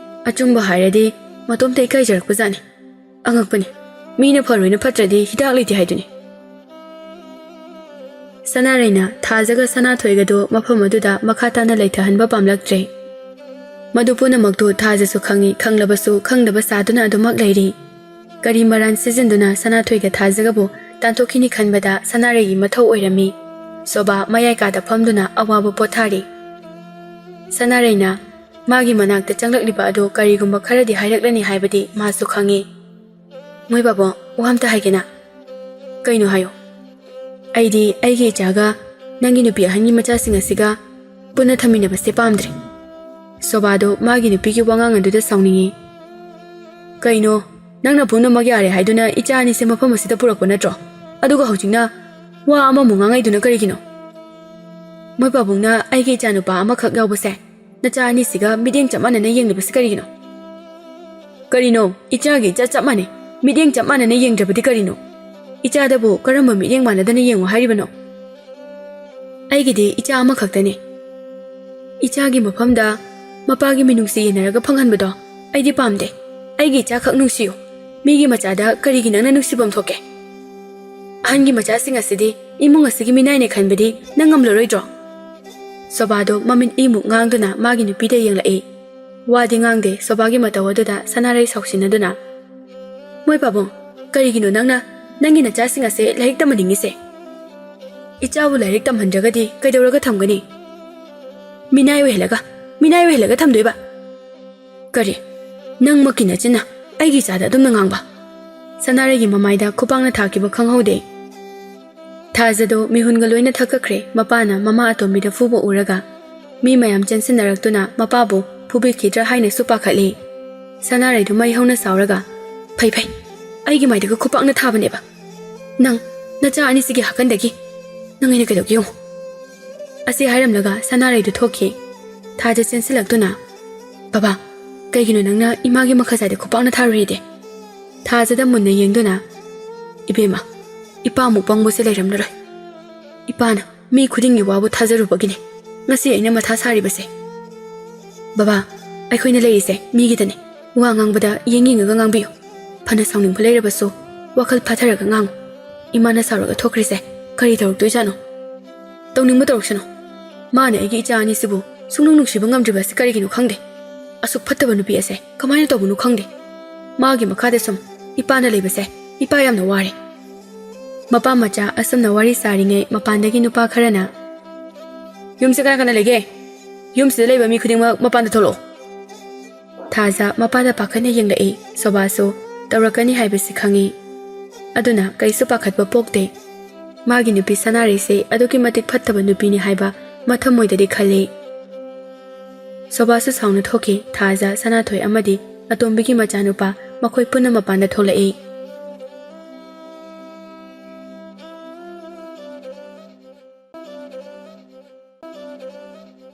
ꯑꯆꯨꯝꯕ ꯍꯥꯏꯔꯗꯤ ꯃꯇꯣꯝꯇ ꯏꯀꯥꯏꯖꯔꯛꯄꯖꯥꯠꯅꯤ ꯑꯉꯛꯄꯅꯤ ꯃꯤꯅ ꯐꯔꯣꯏꯅ ꯐꯠꯇ꯭ꯔꯗꯤ ꯍꯤꯗꯥꯛ ꯂꯩꯇꯦ ꯍꯥꯏꯗꯨꯅꯤ ꯁꯅꯥꯔꯩꯅ ꯊꯥꯖꯒ ꯁꯅꯥꯊꯣꯏꯒꯗꯨ ꯃꯐꯝ ꯑꯗꯨꯗ ꯃꯈꯥ ꯇꯥꯅ ꯂꯩꯊꯍꯟꯕ ꯄꯥꯝꯂꯛꯇ꯭ꯔꯦ ꯃꯗꯨ ꯄꯨꯝꯅꯃꯛꯇꯨ ꯊꯥꯖꯁꯨ ꯈꯪꯏ ꯈꯪꯂꯕꯁꯨ ꯈꯪꯗꯕ ꯁꯥꯗꯨꯅ ꯑꯗꯨꯃꯛ ꯂꯩꯔꯤ ꯀꯔꯤ ꯃꯔꯥꯟ ꯁꯤꯖꯤꯟꯗꯨꯅ ꯁꯅꯥꯊꯣꯏꯒ ꯊꯥꯖꯒꯕꯨ ꯇꯥꯟꯊꯣꯛꯈꯤꯅꯤ ꯈꯟꯕꯗ ꯁꯅꯥꯔꯩꯒꯤ ꯃꯊꯧ ꯑꯣꯏꯔꯝꯃꯤ ꯁꯣꯕꯥ ꯃꯌꯥꯏ ꯀꯥꯗ ꯐꯝꯗꯨꯅ ꯑꯋꯥꯕ ꯄꯣꯊꯥꯔꯤ ꯁꯅꯥꯔꯩꯅ ꯃꯥꯒꯤ ꯃꯅꯥꯛꯇ ꯆꯪꯂꯛꯂꯤꯕ ꯑꯗꯨ ꯀꯔꯤꯒꯨꯝꯕ ꯈꯔꯗꯤ ꯍꯥꯏꯔꯛꯂꯅꯤ ꯍꯥꯏꯕꯗꯤ ꯃꯥꯁꯨ ꯈꯪꯏ ꯃꯣꯏ ꯕꯥꯕꯣ ꯋꯥ ꯑꯝꯇ ꯍꯥꯏꯒꯦꯅ ꯀꯩꯅꯣ ꯍꯥꯏꯌꯣ ꯑꯩꯗꯤ ꯑꯩꯒꯤ ꯏꯆꯥꯒ ꯅꯪꯒꯤ ꯅꯨꯄꯤ ꯑꯍꯟꯒꯤ ꯃꯆꯥꯁꯤꯡ ꯑꯁꯤꯒ ꯄꯨꯟꯅ ꯊꯝꯃꯤꯟꯅꯕꯁꯦ ꯄꯥꯝꯗ꯭ꯔꯦ ꯁꯣꯕꯥꯗꯣ ꯃꯥꯒꯤ ꯅꯨꯄꯤꯒꯤ ꯋꯥꯉꯥꯡ ꯑꯗꯨꯗ ꯁꯥꯎꯅꯤꯡꯉꯤ ꯀꯩꯅꯣ ꯅꯪꯅ ꯄꯨꯝꯅꯃꯛ ꯌꯥꯔꯦ ꯍꯥꯏꯗꯨꯅ ꯏꯆꯥ ꯑꯅꯤꯁꯦ ꯃꯐꯝ ꯑꯁꯤꯗ ꯄꯨꯔꯛꯄ ꯅꯠꯇ꯭ꯔꯣ ꯑꯗꯨꯒ ꯍꯧꯖꯤꯛꯅ ꯋꯥ ꯑꯃꯃꯨꯛ ꯉꯥꯡꯉꯩꯗꯨꯅ ꯀꯔꯤꯒꯤꯅꯣ ꯃꯣꯏ ꯄꯥꯕꯨꯡꯅ ꯑꯩꯒꯤ ꯏꯆꯥꯅꯨꯄꯥ ꯑꯃꯈꯛ ꯌꯥꯎꯕꯁꯦ ꯅꯆꯥ ꯑꯅꯤꯁꯤꯒ ꯃꯤꯠꯌꯦꯡ ꯆꯞ ꯃꯥꯟꯅꯅ ꯌꯦꯡꯂꯤꯕꯁꯤ ꯀꯔꯤꯒꯤꯅꯣ ꯀꯔꯤꯅꯣ ꯏꯆꯥꯒꯤ ꯏꯆꯥ ꯆꯞ ꯃꯥꯟꯅꯩ ꯃꯤꯠꯌꯦꯡ ꯆꯞ ꯃꯥꯟꯅꯅ ꯌꯦꯡꯗ꯭ꯔꯕꯗꯤ ꯀꯔꯤꯅꯣ ꯏꯆꯥꯗꯕꯨ ꯀꯔꯝꯕ ꯃꯤꯠꯌꯦꯡ ꯃꯥꯟꯅꯗꯅ ꯌꯦꯡꯉꯨ ꯍꯥꯏꯔꯤꯕꯅꯣ ꯑꯩꯒꯤꯗꯤ ꯏꯆꯥ ꯑꯃꯈꯛꯇꯅꯤ ꯏꯆꯥꯒꯤ ꯃꯐꯝꯗ ꯃꯄꯥꯒꯤ ꯃꯤꯅꯨꯡꯁꯤ ꯌꯦꯟꯅꯔꯒ ꯐꯪꯍꯟꯕꯗꯣ ꯑꯩꯗꯤ ꯄꯥꯝꯗꯦ ꯑꯩꯒꯤ ꯏꯆꯥ ꯈꯛ ꯅꯨꯡꯁꯤꯌꯨ ꯃꯤꯒꯤ ꯃꯆꯥꯗ ꯀꯔꯤꯒꯤ ꯅꯪꯅ ꯅꯨꯡꯁꯤꯐꯝ ꯊꯣꯛꯀꯦ ꯑꯍꯟꯒꯤ ꯃꯆꯥꯁꯤꯡ ꯑꯁꯤꯗꯤ ꯏꯃꯨꯡ ꯑꯁꯤꯒꯤ ꯃꯤꯅꯥꯏꯅꯦ ꯈꯟꯕꯗꯤ ꯅꯪ ꯉꯝꯂꯔꯣꯏꯗ꯭ꯔꯣ ꯁꯣꯕꯥꯗꯣ ꯃꯃꯤꯠ ꯏꯃꯨꯛ ꯉꯥꯡꯗꯨꯅ ꯃꯥꯒꯤ ꯅꯨꯄꯤꯗ ꯌꯦꯡꯂꯛꯏ ꯋꯥꯗꯤ ꯉꯥꯡꯗꯦ ꯁꯣꯕꯥꯒꯤ ꯃꯇꯧ ꯑꯗꯨꯗ ꯁꯅꯥꯔꯩ ꯁꯥꯎꯁꯤꯟꯅꯗꯨꯅ ꯃꯣꯏ ꯄꯥꯕꯨꯡ ꯀꯔꯤꯒꯤꯅꯣ ꯅꯪꯒꯤ ꯅꯆꯥꯁꯤꯡ ꯑꯁꯦ ꯂꯥꯏꯔꯤꯛ ꯇꯝꯍꯟꯅꯤꯡꯉꯤꯁꯦ ꯏꯆꯥꯕꯨ ꯂꯥꯏꯔꯤꯛ ꯇꯝꯍꯟꯗ꯭ꯔꯒꯗꯤ ꯀꯩꯗꯧꯔꯒ ꯊꯝꯒꯅꯤ ꯃꯤꯅꯥꯏ ꯑꯣꯏꯍꯜꯂꯒ ꯊꯝꯗꯣꯏꯕ ꯀꯔꯤ ꯅꯪꯃꯛꯀꯤ ꯅꯆꯤꯟꯅ ꯑꯩꯒꯤ ꯏꯆꯥꯗ ꯑꯗꯨꯝꯅ ꯉꯥꯡꯕ ꯁꯅꯥꯔꯩꯒꯤ ꯃꯃꯥꯏꯗ ꯈꯨꯄꯥꯛꯅ ꯊꯥꯈꯤꯕ ꯈꯪꯍꯧꯗꯦ ꯊꯥꯖꯗꯣ ꯃꯤꯍꯨꯟꯒ ꯂꯣꯏꯅ ꯊꯛꯀꯈ꯭ꯔꯦ ꯃꯄꯥꯅ ꯃꯃꯥ ꯑꯇꯣꯝꯕꯤꯗ ꯐꯨꯕ ꯎꯔꯒ ꯃꯤ ꯃꯌꯥꯝ ꯆꯦꯟꯁꯤꯟꯅꯔꯛꯇꯨꯅ ꯃꯄꯥꯕꯨ ꯐꯨꯕꯤꯈꯤꯗ꯭ꯔꯥ ꯍꯥꯏꯅꯁꯨ ꯄꯥꯈꯠꯂꯤ ꯁꯅꯥꯔꯩꯗꯨ ꯃꯩ ꯍꯧꯅ ꯁꯥꯎꯔꯒ ꯐꯩ ꯑꯩꯒꯤ ꯃꯥꯏꯗꯒ ꯈꯨꯄꯥꯛꯅ ꯊꯥꯕꯅꯦꯕ ꯅꯪ ꯅꯆꯥ ꯑꯅꯤꯁꯤꯒꯤ ꯍꯥꯀꯟꯗꯒꯤ ꯅꯪ ꯑꯩꯅ ꯀꯩꯗꯧꯒꯦ ꯌꯦꯡꯉꯨ ꯑꯁꯤ ꯍꯥꯏꯔꯝꯂꯒ ꯁꯅꯥꯔꯩꯗꯨ ꯊꯣꯛꯈꯤ ꯊꯥꯖ ꯆꯦꯟꯁꯤꯜꯂꯛꯇꯨꯅ ꯕꯕꯥ ꯀꯩꯒꯤꯅꯣ ꯅꯪꯅ ꯏꯃꯥꯒꯤ ꯃꯈꯖꯥꯏꯗ ꯈꯨꯄꯥꯛꯅ ꯊꯥꯔꯨꯔꯤꯗꯦ ꯊꯥꯖꯗ ꯃꯨꯟꯅ ꯌꯦꯡꯗꯨꯅ ꯏꯕꯦꯝꯃ ꯏꯄꯥꯃꯨꯛ ꯄꯪꯕꯁꯦ ꯂꯩꯔꯝꯂꯔꯣꯏ ꯏꯄꯥꯅ ꯃꯤ ꯈꯨꯗꯤꯡꯒꯤ ꯋꯥꯕꯨ ꯊꯥꯖꯔꯨꯕꯒꯤꯅꯤ ꯉꯁꯤ ꯑꯩꯅ ꯃꯊꯥ ꯁꯥꯔꯤꯕꯁꯦ ꯕꯕꯥ ꯑꯩꯈꯣꯏꯅ ꯂꯩꯔꯤꯁꯦ ꯃꯤꯒꯤꯗꯅꯤ ꯋꯥ ꯉꯥꯡꯕꯗ ꯌꯦꯡꯉꯒ ꯉꯥꯡꯕꯤꯌꯨ ꯐꯅ ꯁꯥꯎꯅꯤꯡꯕ ꯂꯩꯔꯕꯁꯨ ꯋꯥꯈꯜ ꯐꯥꯊꯔꯒ ꯉꯥꯡꯉꯨ ꯏꯃꯥꯅ ꯁꯥꯎꯔꯒ ꯊꯣꯛꯈ꯭ꯔꯤꯁꯦ ꯀꯔꯤ ꯇꯧꯔꯛꯇꯣꯏꯖꯥꯠꯅꯣ ꯇꯧꯅꯤꯡꯕ ꯇꯧꯔꯛꯁꯅꯨ ꯃꯥꯅ ꯑꯩꯒꯤ ꯏꯆꯥ ꯑꯅꯤꯁꯤꯕꯨ ꯁꯨꯡꯅꯨꯡ ꯅꯨꯡꯁꯤꯕ ꯉꯝꯗ꯭ꯔꯤꯕꯁꯤ ꯀꯔꯤꯒꯤꯅꯣ ꯈꯪꯗꯦ ꯑꯁꯨꯛ ꯐꯠꯇꯕ ꯅꯨꯄꯤ ꯑꯁꯦ ꯀꯃꯥꯏꯅ ꯇꯧꯕꯅꯣ ꯈꯪꯗꯦ ꯃꯥꯒꯤ ꯃꯈꯥꯗ ꯁꯨꯝ ꯏꯄꯥꯅ ꯂꯩꯕꯁꯦ ꯏꯄꯥ ꯌꯥꯝꯅ ꯋꯥꯔꯦ ꯃꯄꯥ ꯃꯆꯥ ꯑꯁꯨꯝꯅ ꯋꯥꯔꯤ ꯁꯥꯔꯤꯉꯩ ꯃꯄꯥꯟꯗꯒꯤ ꯅꯨꯄꯥ ꯈꯔꯅ ꯌꯨꯝꯁꯦ ꯀꯅꯥ ꯂꯩꯒꯦ ꯌꯨꯝꯁꯤꯗ ꯂꯩꯕ ꯃꯤ ꯈꯨꯗꯤꯡꯃꯛ ꯃꯄꯥꯟꯗ ꯊꯣꯛꯂꯛꯑꯣ ꯊꯥꯖ ꯃꯄꯥꯗ ꯄꯥꯈꯠꯅ ꯌꯦꯡꯂꯛꯏ ꯁꯣꯕꯥꯁꯨ ꯇꯧꯔꯛꯀꯅꯤ ꯍꯥꯏꯕꯁꯤ ꯈꯪꯏ ꯑꯗꯨꯅ ꯀꯩꯁꯨ ꯄꯥꯈꯠꯄ ꯄꯣꯛꯇꯦ ꯃꯥꯒꯤ ꯅꯨꯄꯤ ꯁꯅꯥꯔꯩꯁꯦ ꯑꯗꯨꯛꯀꯤ ꯃꯇꯤꯛ ꯐꯠꯇꯕ ꯅꯨꯄꯤꯅꯤ ꯍꯥꯏꯕ ꯃꯊꯃꯣꯏꯗꯗꯤ ꯈꯜꯂꯤ ꯁꯣꯕꯥꯁꯨ ꯁꯥꯎꯅ ꯊꯣꯛꯈꯤ ꯊꯥꯖ ꯁꯅꯥꯊꯣꯏ ꯑꯃꯗꯤ ꯑꯇꯣꯝꯕꯤꯒꯤ ꯃꯆꯥꯅꯨꯄꯥ ꯃꯈꯣꯏ ꯄꯨꯟꯅ ꯃꯄꯥꯟꯗ ꯊꯣꯛꯂꯛꯏ